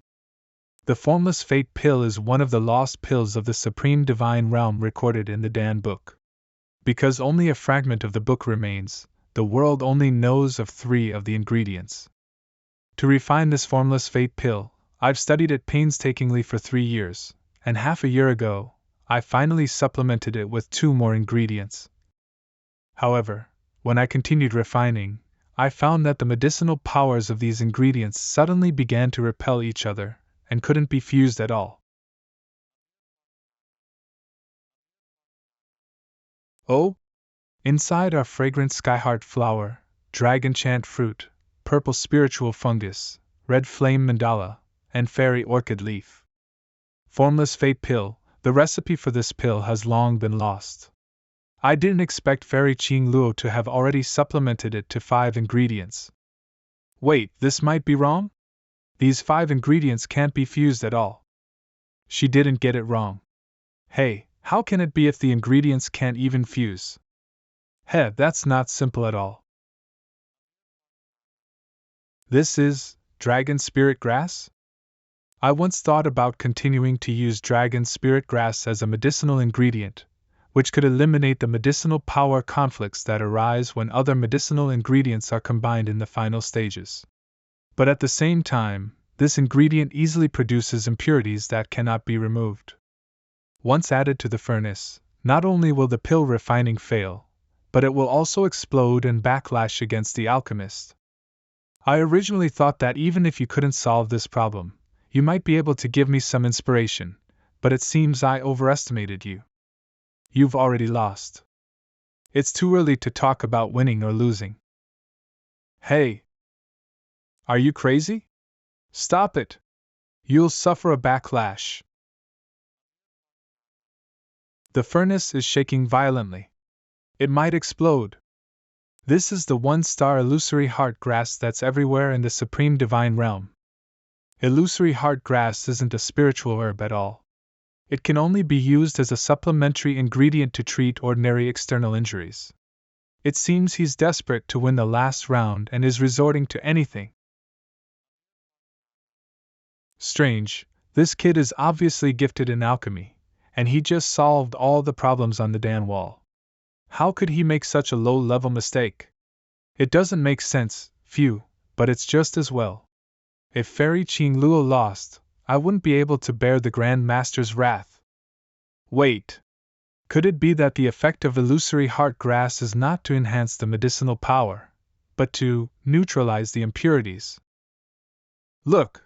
The formless fate pill is one of the lost pills of the supreme divine realm recorded in the Dan book. Because only a fragment of the book remains, the world only knows of 3 of the ingredients. To refine this formless fate pill, I've studied it painstakingly for 3 years, and half a year ago, I finally supplemented it with 2 more ingredients. However, when I continued refining, I found that the medicinal powers of these ingredients suddenly began to repel each other and couldn't be fused at all. Oh? Inside are fragrant skyheart flower, dragon chant fruit, purple spiritual fungus, red flame mandala, and fairy orchid leaf. Formless fate pill, the recipe for this pill has long been lost. I didn't expect Fairy Qing Luo to have already supplemented it to 5 ingredients. Wait, this might be wrong? These 5 ingredients can't be fused at all. She didn't get it wrong. Hey, how can it be if the ingredients can't even fuse? That's not simple at all. This is dragon spirit grass? I once thought about continuing to use dragon spirit grass as a medicinal ingredient, which could eliminate the medicinal power conflicts that arise when other medicinal ingredients are combined in the final stages. But at the same time, this ingredient easily produces impurities that cannot be removed. Once added to the furnace, not only will the pill refining fail, but it will also explode and backlash against the alchemist. I originally thought that even if you couldn't solve this problem, you might be able to give me some inspiration, but it seems I overestimated you. You've already lost. It's too early to talk about winning or losing. Hey! Are you crazy? Stop it! You'll suffer a backlash. The furnace is shaking violently. It might explode. This is the one-star illusory heart grass that's everywhere in the supreme divine realm. Illusory heart grass isn't a spiritual herb at all. It can only be used as a supplementary ingredient to treat ordinary external injuries. It seems he's desperate to win the last round and is resorting to anything. Strange, this kid is obviously gifted in alchemy, and he just solved all the problems on the Dan wall. How could he make such a low-level mistake? It doesn't make sense, phew, but it's just as well. If Fairy Qing Luo lost, I wouldn't be able to bear the Grand Master's wrath. Wait. Could it be that the effect of illusory heart grass is not to enhance the medicinal power, but to neutralize the impurities? Look!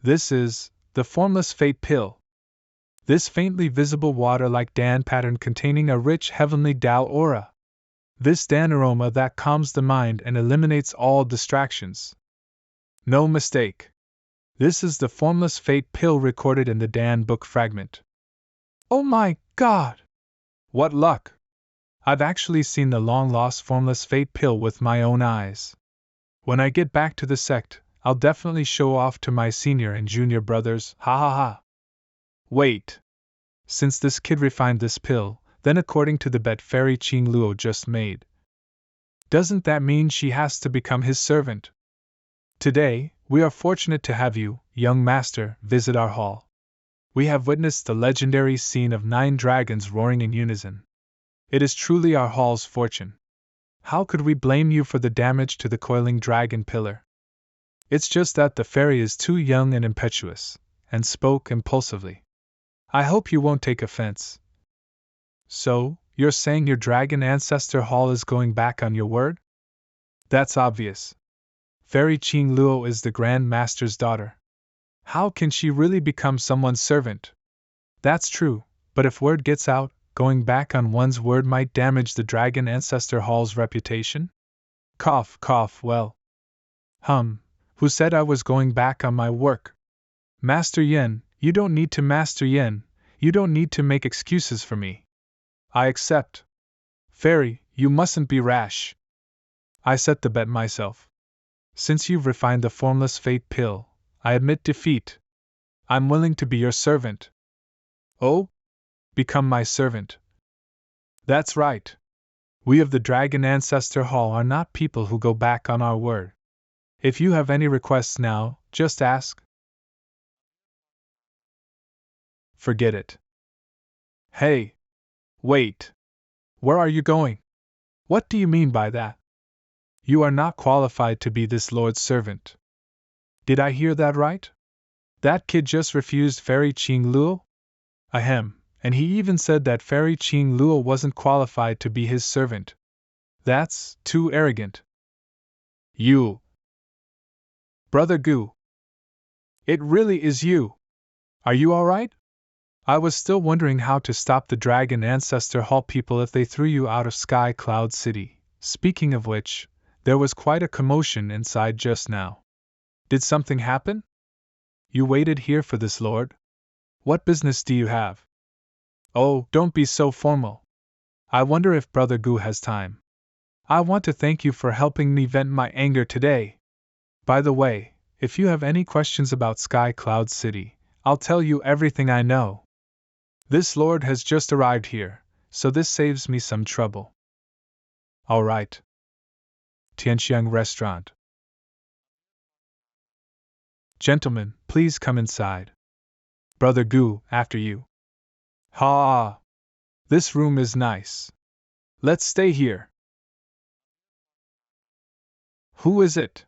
This is the formless fate pill. This faintly visible water-like Dan pattern containing a rich heavenly Tao aura. This Dan aroma that calms the mind and eliminates all distractions. No mistake. This is the formless fate pill recorded in the Dan book fragment. Oh my God! What luck! I've actually seen the long-lost formless fate pill with my own eyes. When I get back to the sect, I'll definitely show off to my senior and junior brothers, ha ha ha. Wait. Since this kid refined this pill, then according to the bet Fairy Qing Luo just made, doesn't that mean she has to become his servant? Today, we are fortunate to have you, young master, visit our hall. We have witnessed the legendary scene of 9 dragons roaring in unison. It is truly our hall's fortune. How could we blame you for the damage to the coiling dragon pillar? It's just that the fairy is too young and impetuous, and spoke impulsively. I hope you won't take offense. So, you're saying your dragon ancestor hall is going back on your word? That's obvious. Fairy Qing Luo is the Grand Master's daughter. How can she really become someone's servant? That's true, but if word gets out, going back on one's word might damage the Dragon Ancestor Hall's reputation? Cough, cough, well. Who said I was going back on my work? Master Yin, you don't need to Master Yin, you don't need to make excuses for me. I accept. Fairy, you mustn't be rash. I set the bet myself. Since you've refined the formless fate pill, I admit defeat. I'm willing to be your servant. Oh? Become my servant. That's right. We of the Dragon Ancestor Hall are not people who go back on our word. If you have any requests now, just ask. Forget it. Hey! Wait! Where are you going? What do you mean by that? You are not qualified to be this lord's servant. Did I hear that right? That kid just refused Fairy Qing Luo? Ahem, and he even said that Fairy Qing Luo wasn't qualified to be his servant. That's too arrogant. You! Brother Gu! It really is you! Are you alright? I was still wondering how to stop the Dragon Ancestor Hall people if they threw you out of Sky Cloud City. Speaking of which, there was quite a commotion inside just now. Did something happen? You waited here for this, Lord? What business do you have? Oh, don't be so formal. I wonder if Brother Gu has time. I want to thank you for helping me vent my anger today. By the way, if you have any questions about Sky Cloud City, I'll tell you everything I know. This lord has just arrived here, so this saves me some trouble. All right. Tianxiang Restaurant. Gentlemen, please come inside. Brother Gu, after you. Ha! This room is nice. Let's stay here. Who is it?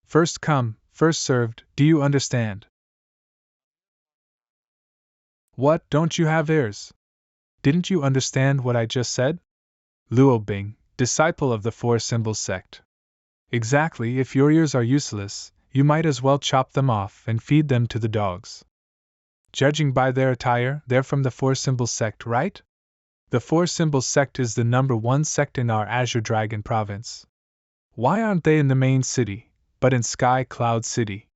First come, first served, do you understand? What, don't you have ears? Didn't you understand what I just said? Luo Bing, disciple of the Four Symbols sect. Exactly, if your ears are useless, you might as well chop them off and feed them to the dogs. Judging by their attire, they're from the Four Symbols sect, right? The Four Symbols sect is the #1 sect in our Azure Dragon province. Why aren't they in the main city, but in Sky Cloud City?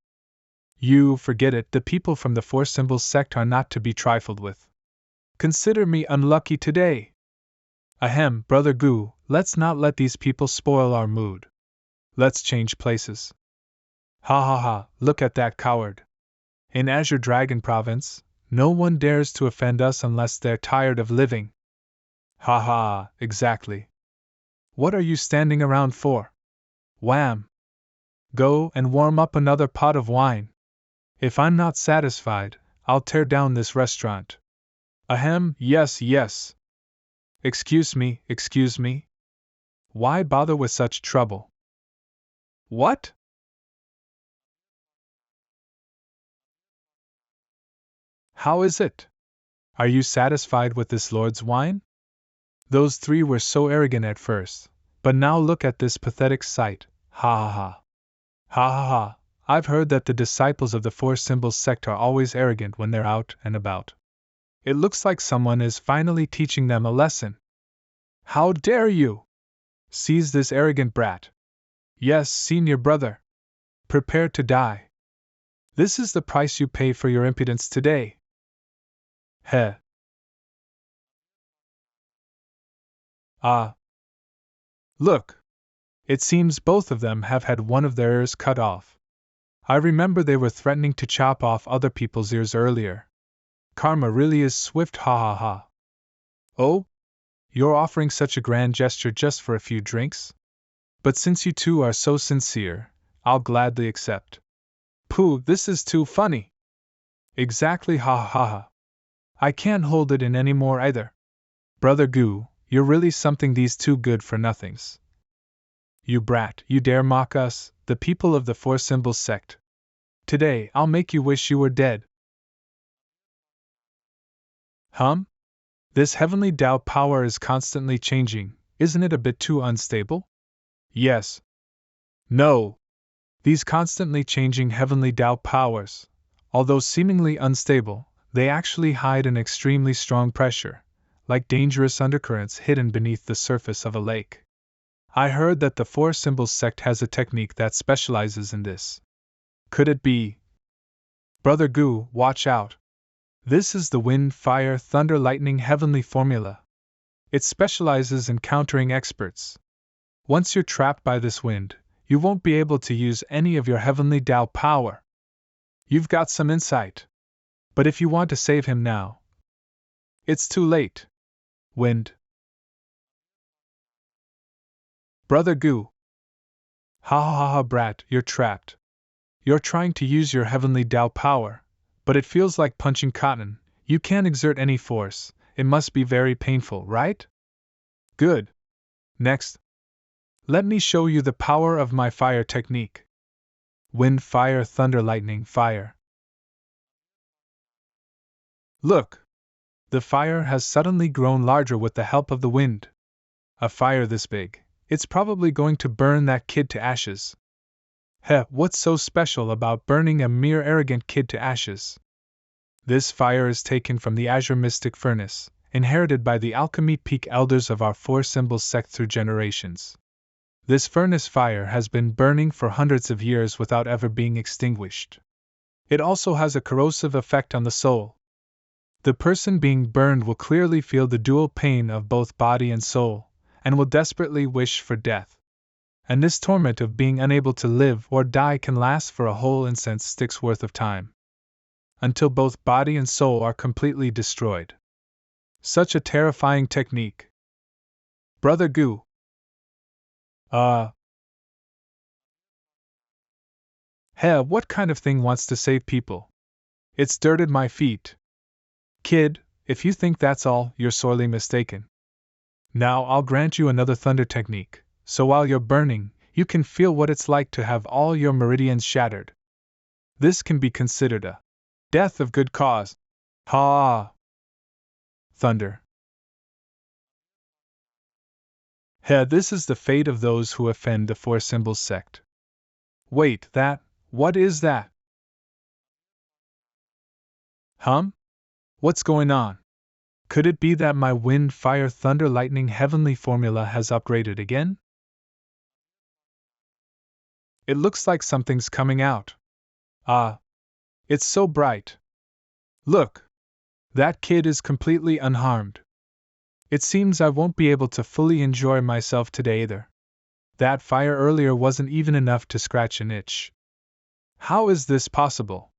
You forget it, the people from the Four Symbols sect are not to be trifled with. Consider me unlucky today. Ahem, Brother Gu, let's not let these people spoil our mood. Let's change places. Ha ha ha, look at that coward. In Azure Dragon Province, no one dares to offend us unless they're tired of living. Ha ha, exactly. What are you standing around for? Wham! Go and warm up another pot of wine. If I'm not satisfied, I'll tear down this restaurant. Ahem, yes, yes. Excuse me. Why bother with such trouble? What? How is it? Are you satisfied with this lord's wine? Those three were so arrogant at first, but now look at this pathetic sight. Ha ha ha. Ha ha ha. I've heard that the disciples of the Four Symbols sect are always arrogant when they're out and about. It looks like someone is finally teaching them a lesson. How dare you! Seize this arrogant brat. Yes, senior brother. Prepare to die. This is the price you pay for your impudence today. Heh. Ah. Look. It seems both of them have had one of their ears cut off. I remember they were threatening to chop off other people's ears earlier. Karma really is swift, ha ha ha. Oh? You're offering such a grand gesture just for a few drinks? But since you two are so sincere, I'll gladly accept. Pooh, this is too funny. Exactly, ha ha ha. I can't hold it in any more either. Brother Gu, you're really something, these two good-for-nothings. You brat, you dare mock us, the people of the Four Symbols sect. Today, I'll make you wish you were dead. This heavenly Tao power is constantly changing, isn't it a bit too unstable? Yes. No. These constantly changing heavenly Tao powers, although seemingly unstable, they actually hide an extremely strong pressure, like dangerous undercurrents hidden beneath the surface of a lake. I heard that the Four Symbols sect has a technique that specializes in this. Could it be? Brother Gu, watch out. This is the wind, fire, thunder, lightning heavenly formula. It specializes in countering experts. Once you're trapped by this wind, you won't be able to use any of your heavenly Tao power. You've got some insight. But if you want to save him now, it's too late. Wind. Brother Gu. Ha ha ha ha, brat, you're trapped. You're trying to use your heavenly Tao power, but it feels like punching cotton. You can't exert any force. It must be very painful, right? Good. Next. Let me show you the power of my fire technique. Wind, fire, thunder, lightning, fire. Look! The fire has suddenly grown larger with the help of the wind. A fire this big, it's probably going to burn that kid to ashes. Heh, what's so special about burning a mere arrogant kid to ashes? This fire is taken from the Azure Mystic Furnace, inherited by the Alchemy Peak Elders of our Four Symbols sect through generations. This furnace fire has been burning for hundreds of years without ever being extinguished. It also has a corrosive effect on the soul. The person being burned will clearly feel the dual pain of both body and soul, and will desperately wish for death. And this torment of being unable to live or die can last for a whole incense stick's worth of time, until both body and soul are completely destroyed. Such a terrifying technique. Brother Gu. What kind of thing wants to save people? It's dirted my feet. Kid, if you think that's all, you're sorely mistaken. Now I'll grant you another thunder technique, so while you're burning, you can feel what it's like to have all your meridians shattered. This can be considered a death of good cause. Ha! Thunder. This is the fate of those who offend the Four Symbols sect. Wait, what is that? What's going on? Could it be that my wind, fire, thunder, lightning heavenly formula has upgraded again? It looks like something's coming out. It's so bright. Look! That kid is completely unharmed. It seems I won't be able to fully enjoy myself today either. That fire earlier wasn't even enough to scratch an itch. How is this possible?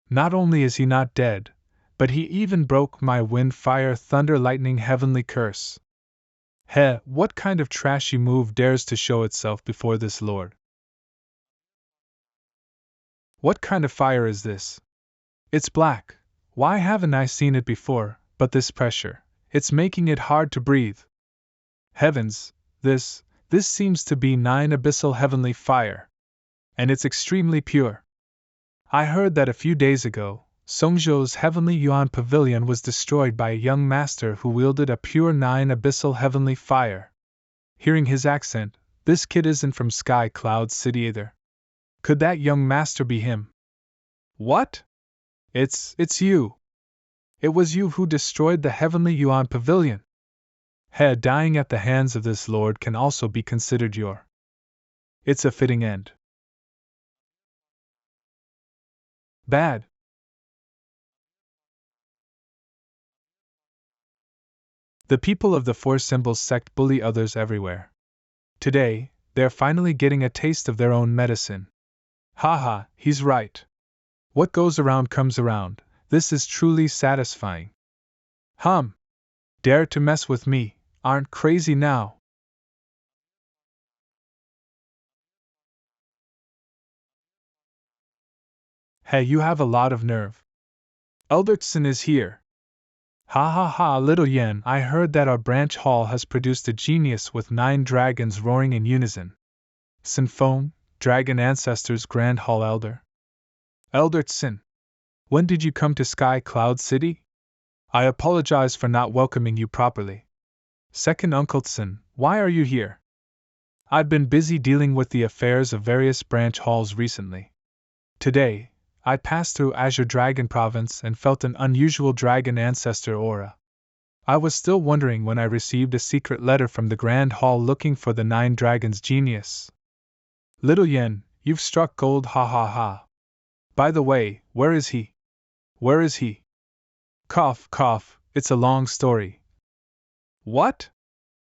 Not only is he not dead, but he even broke my wind, fire, thunder, lightning, heavenly curse. What kind of trashy move dares to show itself before this lord? What kind of fire is this? It's black. Why haven't I seen it before? But this pressure, it's making it hard to breathe. Heavens, this seems to be 9 abyssal heavenly fire. And it's extremely pure. I heard that a few days ago, Songzhou's heavenly yuan pavilion was destroyed by a young master who wielded a pure 9 abyssal heavenly fire. Hearing his accent, this kid isn't from Sky Cloud City either. Could that young master be him? What? It's you. It was you who destroyed the heavenly yuan pavilion. Dying at the hands of this lord can also be considered your. It's a fitting end. Bad. The people of the Four Symbols sect bully others everywhere. Today, they're finally getting a taste of their own medicine. Haha, he's right. What goes around comes around. This is truly satisfying. Dare to mess with me, aren't crazy now. You have a lot of nerve. Eldertson is here. Little Yen, I heard that our branch hall has produced a genius with 9 dragons roaring in unison. Sinfone, Dragon Ancestors Grand Hall Elder. Eldertson, when did you come to Sky Cloud City? I apologize for not welcoming you properly. Second Uncletson, why are you here? I've been busy dealing with the affairs of various branch halls recently. Today, I passed through Azure Dragon Province and felt an unusual dragon ancestor aura. I was still wondering when I received a secret letter from the Grand Hall looking for the 9 dragons genius. Little Yen, you've struck gold, By the way, where is he? Where is he? Cough, it's a long story. What?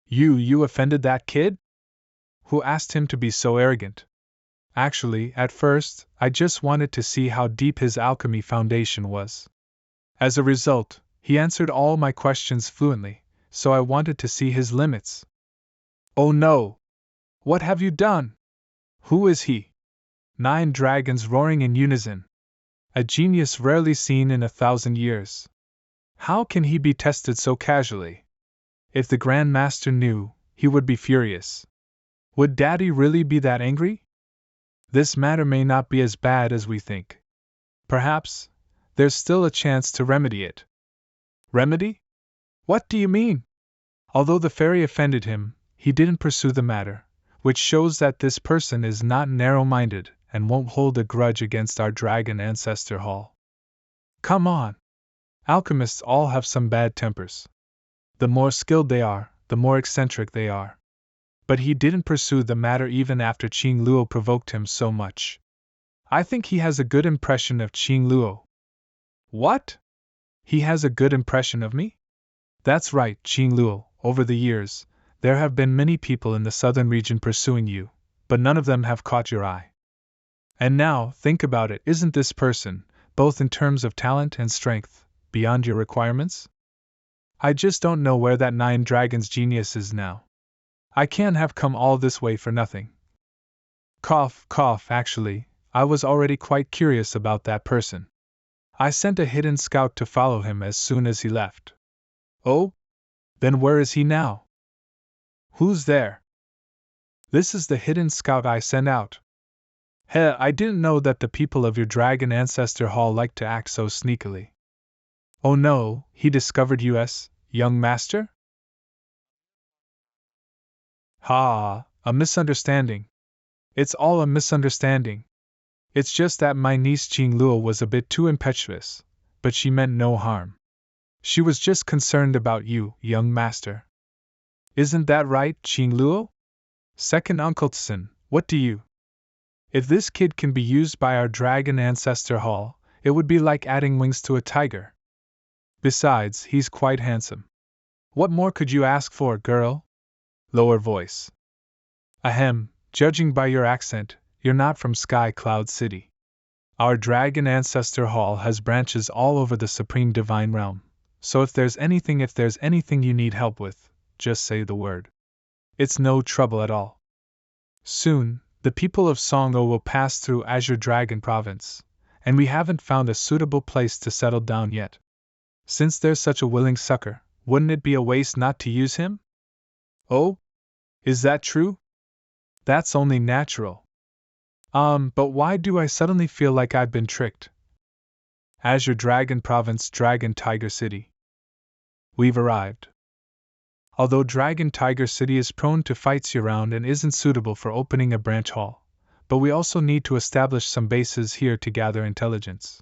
You offended that kid? Who asked him to be so arrogant? Actually, at first, I just wanted to see how deep his alchemy foundation was. As a result, he answered all my questions fluently, so I wanted to see his limits. Oh no! What have you done? Who is he? 9 dragons roaring in unison. A genius rarely seen in 1,000 years. How can he be tested so casually? If the Grand Master knew, he would be furious. Would Daddy really be that angry? This matter may not be as bad as we think. Perhaps, there's still a chance to remedy it. Remedy? What do you mean? Although the fairy offended him, he didn't pursue the matter, which shows that this person is not narrow-minded and won't hold a grudge against our Dragon Ancestor Hall. Come on! Alchemists all have some bad tempers. The more skilled they are, the more eccentric they are. But he didn't pursue the matter even after Qing Luo provoked him so much. I think he has a good impression of Qing Luo. What? He has a good impression of me? That's right, Qing Luo. Over the years, there have been many people in the southern region pursuing you, but none of them have caught your eye. And now, think about it, isn't this person, both in terms of talent and strength, beyond your requirements? I just don't know where that 9 dragons genius is now. I can't have come all this way for nothing. Cough, actually, I was already quite curious about that person. I sent a hidden scout to follow him as soon as he left. Oh? Then where is he now? Who's there? This is the hidden scout I sent out. I didn't know that the people of your Dragon Ancestor Hall like to act so sneakily. Oh no, he discovered us, young master? A misunderstanding. It's all a misunderstanding. It's just that my niece Qing Luo was a bit too impetuous, but she meant no harm. She was just concerned about you, young master. Isn't that right, Qing Luo? Second Uncletson, what do you? If this kid can be used by our Dragon Ancestor Hall, It would be like adding wings to a tiger. Besides, he's quite handsome. What more could you ask for, girl? Lower voice. Ahem, judging by your accent, you're not from Sky Cloud City. Our Dragon Ancestor Hall has branches all over the Supreme Divine Realm, so if there's anything you need help with, just say the word. It's no trouble at all. Soon, the people of Songo will pass through Azure Dragon Province, and we haven't found a suitable place to settle down yet. Since there's such a willing sucker, wouldn't it be a waste not to use him? Oh? Is that true? That's only natural. But why do I suddenly feel like I've been tricked? Azure Dragon Province, Dragon Tiger City. We've arrived. Although Dragon Tiger City is prone to fights year-round and isn't suitable for opening a branch hall, but we also need to establish some bases here to gather intelligence.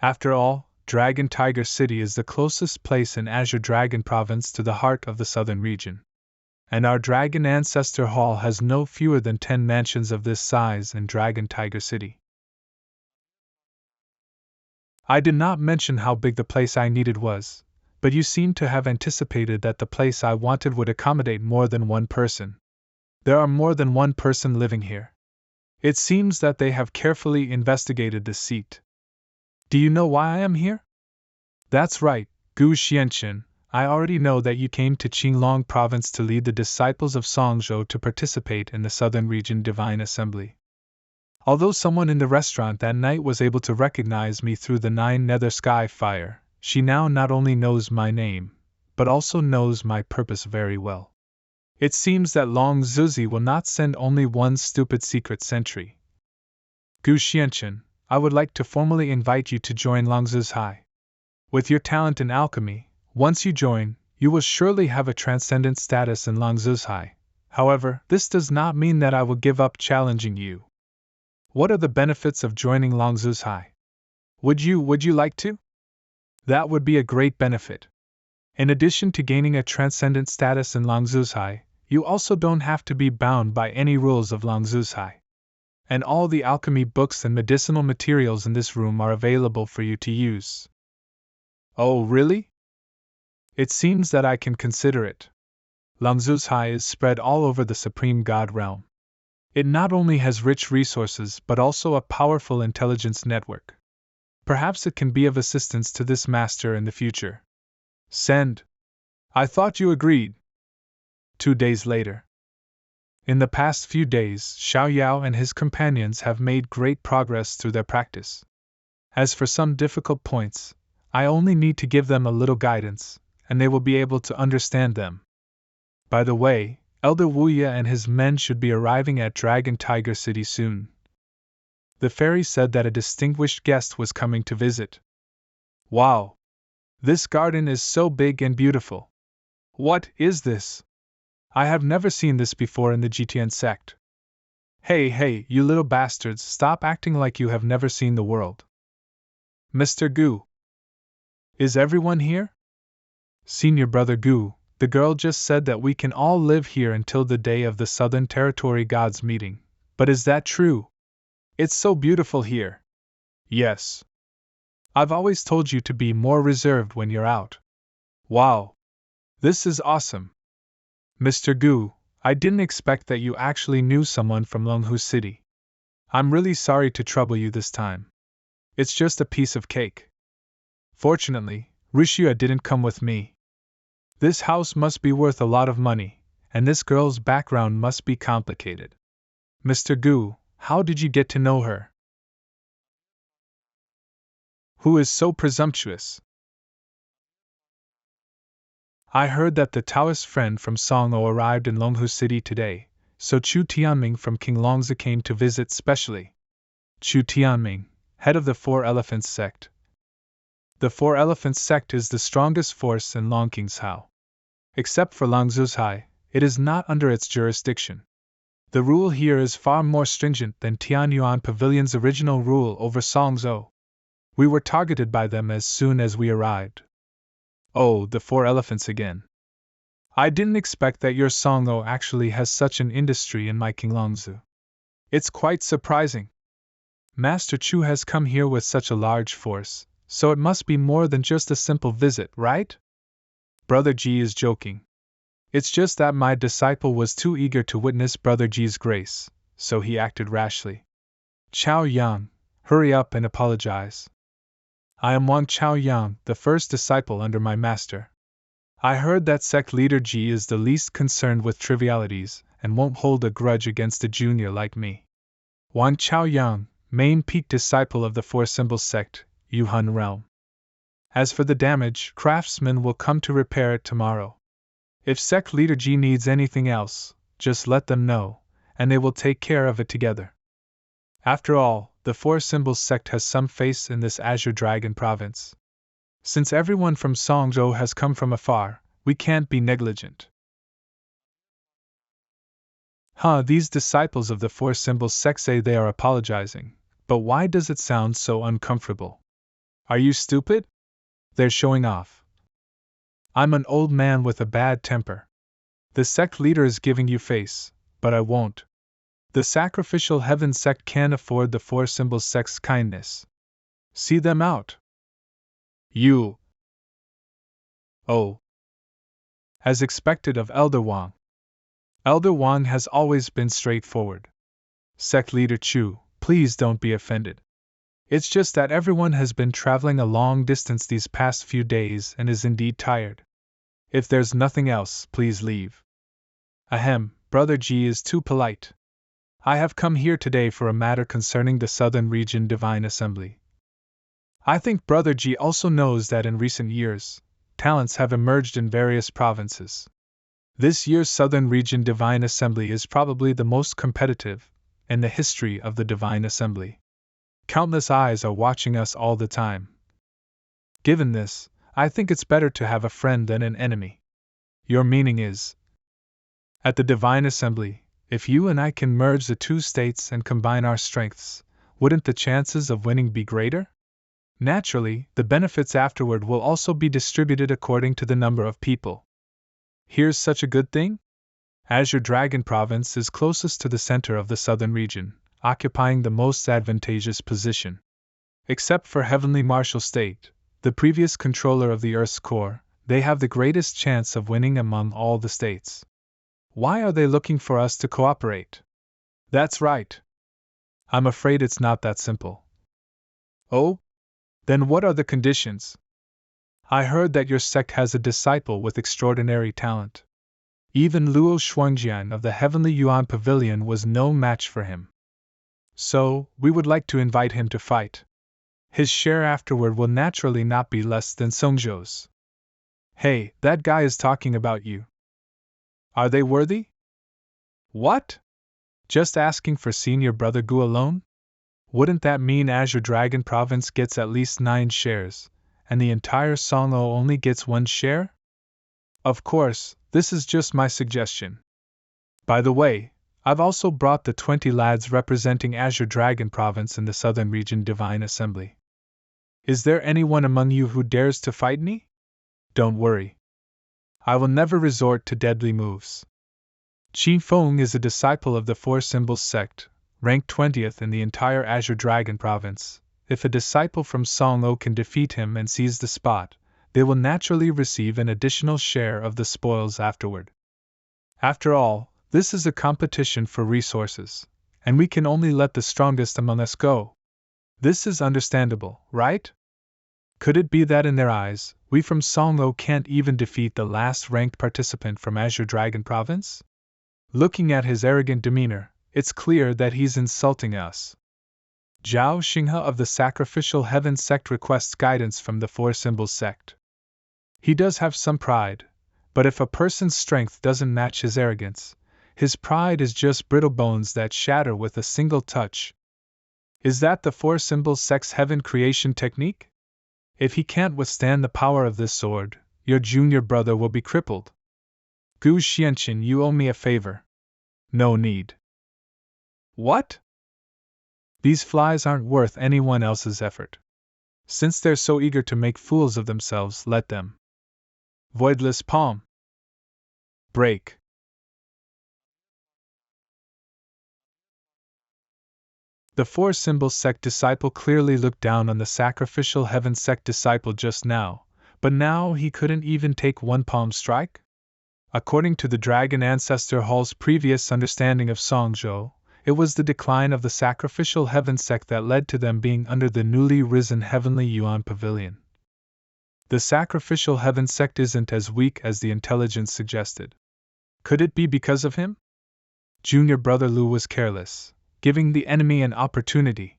After all, Dragon Tiger City is the closest place in Azure Dragon Province to the heart of the southern region. And our Dragon Ancestor Hall has no fewer than 10 mansions of this size in Dragon Tiger City. I did not mention how big the place I needed was, but you seem to have anticipated that the place I wanted would accommodate more than one person. There are more than one person living here. It seems that they have carefully investigated the seat. Do you know why I am here? That's right, Gu Xianchen. I already know that you came to Qinglong Province to lead the disciples of Songzhou to participate in the Southern Region Divine Assembly. Although someone in the restaurant that night was able to recognize me through the 9 nether sky fire, she now not only knows my name, but also knows my purpose very well. It seems that Long Zuzi will not send only one stupid secret sentry. Gu Xianchen, I would like to formally invite you to join Long Zuzhai. With your talent in alchemy, once you join, you will surely have a transcendent status in Long Zuzhai. However, this does not mean that I will give up challenging you. What are the benefits of joining Long Zuzhai? Would you like to? That would be a great benefit. In addition to gaining a transcendent status in Long Zuzhai, you also don't have to be bound by any rules of Long Zuzhai. And all the alchemy books and medicinal materials in this room are available for you to use. Oh, really? It seems that I can consider it. Long Zuzhai is spread all over the Supreme God realm. It not only has rich resources but also a powerful intelligence network. Perhaps it can be of assistance to this master in the future. Send. I thought you agreed. 2 days later. In the past few days, Xiaoyao and his companions have made great progress through their practice. As for some difficult points, I only need to give them a little guidance, and they will be able to understand them. By the way, Elder Wuya and his men should be arriving at Dragon Tiger City soon. The fairy said that a distinguished guest was coming to visit. Wow! This garden is so big and beautiful. What is this? I have never seen this before in the Jitian sect. Hey, you little bastards, stop acting like you have never seen the world. Mr. Gu. Is everyone here? Senior Brother Gu, the girl just said that we can all live here until the day of the Southern Territory Gods meeting, but is that true? It's so beautiful here. Yes. I've always told you to be more reserved when you're out. Wow. This is awesome. Mr. Gu, I didn't expect that you actually knew someone from Longhu City. I'm really sorry to trouble you this time. It's just a piece of cake. Fortunately, Rishia didn't come with me. This house must be worth a lot of money, and this girl's background must be complicated. Mr. Gu, how did you get to know her? Who is so presumptuous? I heard that the Taoist friend from Songo arrived in Longhu City today, so Chu Tianming from King Longzi came to visit specially. Chu Tianming, head of the 4 Elephants sect. The 4 Elephants sect is the strongest force in Longqing's. Except for Long Zuzhai, it is not under its jurisdiction. The rule here is far more stringent than Tianyuan Pavilion's original rule over Songzhou. We were targeted by them as soon as we arrived. Oh, the 4 elephants again. I didn't expect that your Songzhou actually has such an industry in my Qinglongzi. It's quite surprising. Master Chu has come here with such a large force, so it must be more than just a simple visit, right? Brother Ji is joking. It's just that my disciple was too eager to witness Brother Ji's grace, so he acted rashly. Xiaoyao, hurry up and apologize. I am Xiaoyao, the first disciple under my master. I heard that sect leader Ji is the least concerned with trivialities and won't hold a grudge against a junior like me. Xiaoyao, main peak disciple of the Four Symbols sect, Yuhan realm. As for the damage, craftsmen will come to repair it tomorrow. If sect leader Ji needs anything else, just let them know, and they will take care of it together. After all, the Four Symbols sect has some face in this Azure Dragon province. Since everyone from Songzhou has come from afar, we can't be negligent. These disciples of the Four Symbols sect say they are apologizing, but why does it sound so uncomfortable? Are you stupid? They're showing off. I'm an old man with a bad temper. The sect leader is giving you face, but I won't. The Sacrificial Heaven sect can't afford the Four Symbols sect's kindness. See them out. You. Oh. As expected of Elder Wang. Elder Wang has always been straightforward. Sect leader Chu, please don't be offended. It's just that everyone has been traveling a long distance these past few days and is indeed tired. If there's nothing else, please leave. Ahem, Brother Ji is too polite. I have come here today for a matter concerning the Southern Region Divine Assembly. I think Brother Ji also knows that in recent years, talents have emerged in various provinces. This year's Southern Region Divine Assembly is probably the most competitive in the history of the Divine Assembly. Countless eyes are watching us all the time. Given this, I think it's better to have a friend than an enemy. Your meaning is, at the Divine Assembly, if you and I can merge the two states and combine our strengths, wouldn't the chances of winning be greater? Naturally, the benefits afterward will also be distributed according to the number of people. Here's such a good thing? Azure Dragon Province is closest to the center of the southern region, occupying the most advantageous position. Except for Heavenly Martial State, the previous controller of the Earth's core, they have the greatest chance of winning among all the states. Why are they looking for us to cooperate? That's right. I'm afraid it's not that simple. Oh? Then what are the conditions? I heard that your sect has a disciple with extraordinary talent. Even Luo Shuangjian of the Heavenly Yuan Pavilion was no match for him. So, we would like to invite him to fight. His share afterward will naturally not be less than Songzhou's. Hey, that guy is talking about you. Are they worthy? What? Just asking for senior brother Gu alone? Wouldn't that mean Azure Dragon Province gets at least 9 shares, and the entire Songzhou only gets 1 share? Of course, this is just my suggestion. By the way, I've also brought the 20 lads representing Azure Dragon Province in the Southern Region Divine Assembly. Is there anyone among you who dares to fight me? Don't worry. I will never resort to deadly moves. Qi Feng is a disciple of the Four Symbols sect, ranked 20th in the entire Azure Dragon Province. If a disciple from Songzhou can defeat him and seize the spot, they will naturally receive an additional share of the spoils afterward. After all, this is a competition for resources, and we can only let the strongest among us go. This is understandable, right? Could it be that in their eyes, we from Songzhou can't even defeat the last ranked participant from Azure Dragon Province? Looking at his arrogant demeanor, it's clear that he's insulting us. Zhao Xinghe of the Sacrificial Heaven sect requests guidance from the Four Symbols sect. He does have some pride, but if a person's strength doesn't match his arrogance, his pride is just brittle bones that shatter with a single touch. Is that the Four Symbols sect's heaven creation technique? If he can't withstand the power of this sword, your junior brother will be crippled. Gu Xianqin, you owe me a favor. No need. What? These flies aren't worth anyone else's effort. Since they're so eager to make fools of themselves, let them. Voidless palm. Break. The four-symbol sect disciple clearly looked down on the sacrificial heaven sect disciple just now, but now he couldn't even take one palm strike? According to the Dragon Ancestor Hall's previous understanding of Songzhou, it was the decline of the sacrificial heaven sect that led to them being under the newly risen heavenly Yuan Pavilion. The sacrificial heaven sect isn't as weak as the intelligence suggested. Could it be because of him? Junior brother Lu was careless, giving the enemy an opportunity.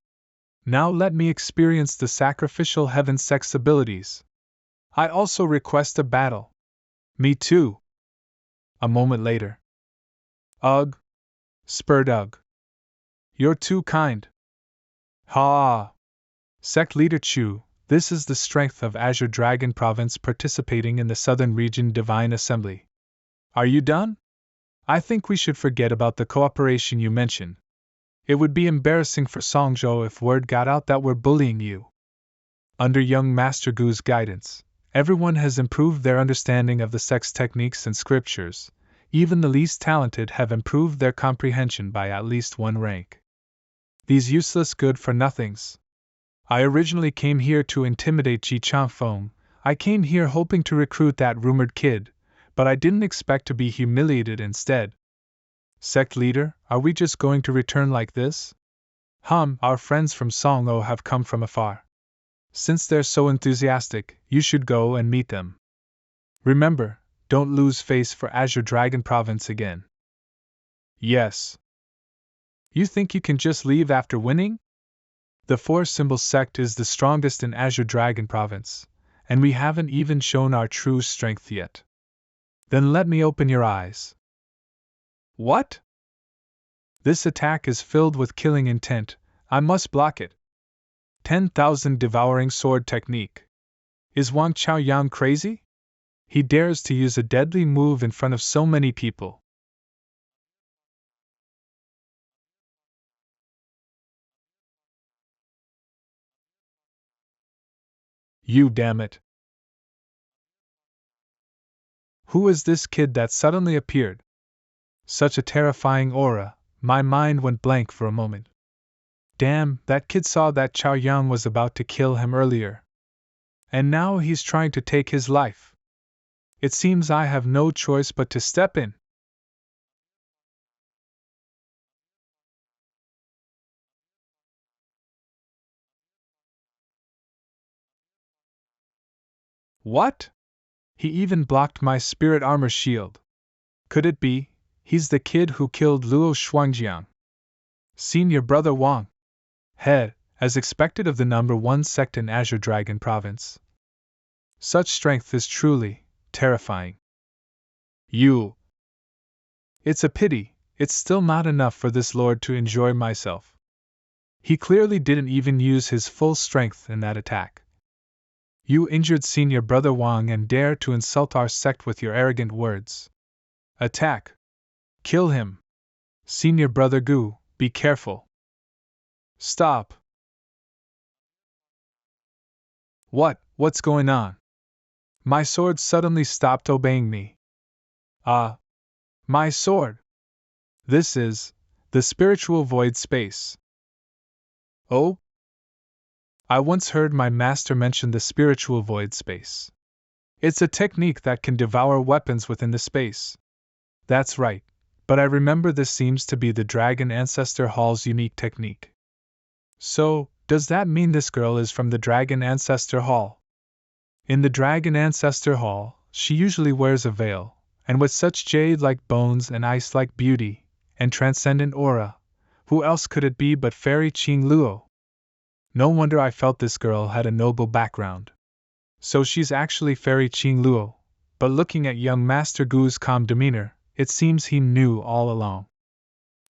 Now let me experience the sacrificial heaven sect's abilities. I also request a battle. Me too. A moment later. Ugh! Spurred Ugh. You're too kind. Ha! Sect Leader Chu, this is the strength of Azure Dragon Province participating in the Southern Region Divine Assembly. Are you done? I think we should forget about the cooperation you mentioned. It would be embarrassing for Songzhou if word got out that we're bullying you. Under young Master Gu's guidance, everyone has improved their understanding of the sect's techniques and scriptures. Even the least talented have improved their comprehension by at least one rank. These useless good-for-nothings. I originally came here to intimidate Ji Changfeng. I came here hoping to recruit that rumored kid, but I didn't expect to be humiliated instead. Sect leader, are we just going to return like this? Our friends from Songzhou have come from afar. Since they're so enthusiastic, you should go and meet them. Remember, don't lose face for Azure Dragon Province again. Yes. You think you can just leave after winning? The four-symbol sect is the strongest in Azure Dragon Province, and we haven't even shown our true strength yet. Then let me open your eyes. What? This attack is filled with killing intent. I must block it. 10,000 devouring sword technique. Is Wang Xiaoyao crazy? He dares to use a deadly move in front of so many people. You damn it. Who is this kid that suddenly appeared? Such a terrifying aura, my mind went blank for a moment. Damn, that kid saw that Xiaoyao was about to kill him earlier. And now he's trying to take his life. It seems I have no choice but to step in. What? He even blocked my spirit armor shield. Could it be, he's the kid who killed Luo Shuangjiang? Senior brother Wang. Head, as expected of the number one sect in Azure Dragon Province. Such strength is truly terrifying. You. It's a pity, it's still not enough for this lord to enjoy myself. He clearly didn't even use his full strength in that attack. You injured senior brother Wang and dare to insult our sect with your arrogant words. Attack. Kill him. Senior brother Gu, be careful. Stop. What's going on? My sword suddenly stopped obeying me. My sword. This is the spiritual void space. Oh? I once heard my master mention the spiritual void space. It's a technique that can devour weapons within the space. That's right, but I remember this seems to be the Dragon Ancestor Hall's unique technique. So, does that mean this girl is from the Dragon Ancestor Hall? In the Dragon Ancestor Hall, she usually wears a veil, and with such jade-like bones and ice-like beauty, and transcendent aura, who else could it be but Fairy Qing Luo? No wonder I felt this girl had a noble background. So she's actually Fairy Qing Luo, but looking at young Master Gu's calm demeanor, it seems he knew all along.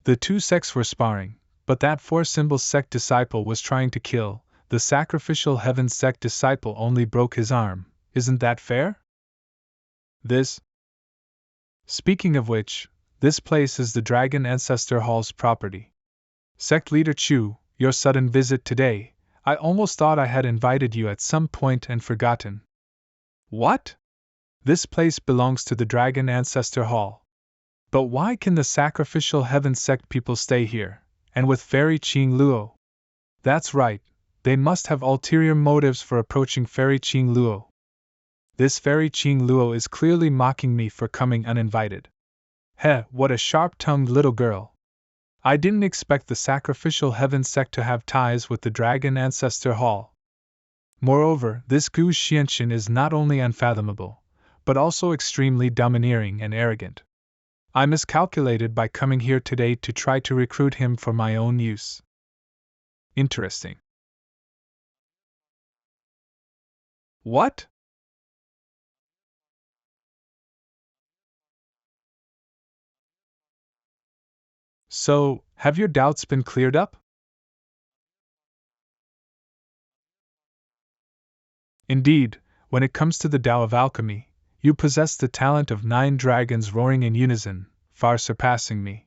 The two sects were sparring, but that four-symbol sect disciple was trying to kill. The sacrificial heaven sect disciple only broke his arm. Isn't that fair? Speaking of which, this place is the Dragon Ancestor Hall's property. Sect Leader Chu, your sudden visit today, I almost thought I had invited you at some point and forgotten. What? This place belongs to the Dragon Ancestor Hall. But why can the sacrificial heaven sect people stay here, And with Fairy Qing Luo. That's right, they must have ulterior motives for approaching Fairy Qing Luo. This Fairy Qing Luo is clearly mocking me for coming uninvited. Heh, what a sharp-tongued little girl. I didn't expect the Sacrificial Heaven sect to have ties with the Dragon Ancestor Hall. Moreover, this Gu Xianxin is not only unfathomable, but also extremely domineering and arrogant. I miscalculated by coming here today to try to recruit him for my own use. Interesting. What? So, have your doubts been cleared up? Indeed, when it comes to the Tao of alchemy, you possess the talent of 9 dragons roaring in unison, far surpassing me.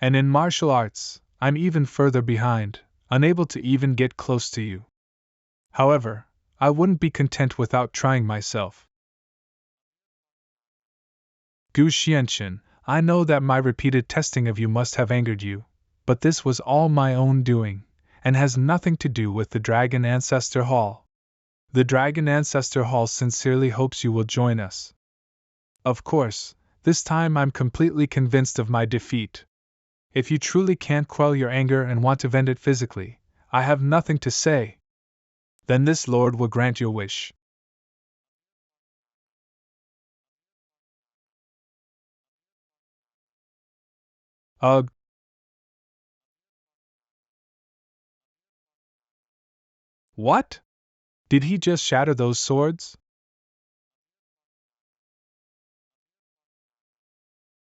And in martial arts, I'm even further behind, unable to even get close to you. However, I wouldn't be content without trying myself. Gu Xianxin, I know that my repeated testing of you must have angered you, but this was all my own doing, and has nothing to do with the Dragon Ancestor Hall. The Dragon Ancestor Hall sincerely hopes you will join us. Of course, this time I'm completely convinced of my defeat. If you truly can't quell your anger and want to vent it physically, I have nothing to say. Then this Lord will grant your wish. Ugh. What? Did he just shatter those swords?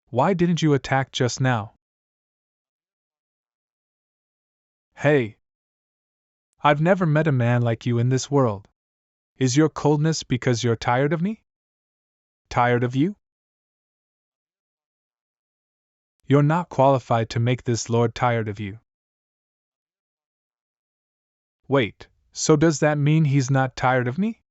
Why didn't you attack just now? Hey! I've never met a man like you in this world. Is your coldness because you're tired of me? Tired of you? You're not qualified to make this Lord tired of you. Wait, so does that mean he's not tired of me?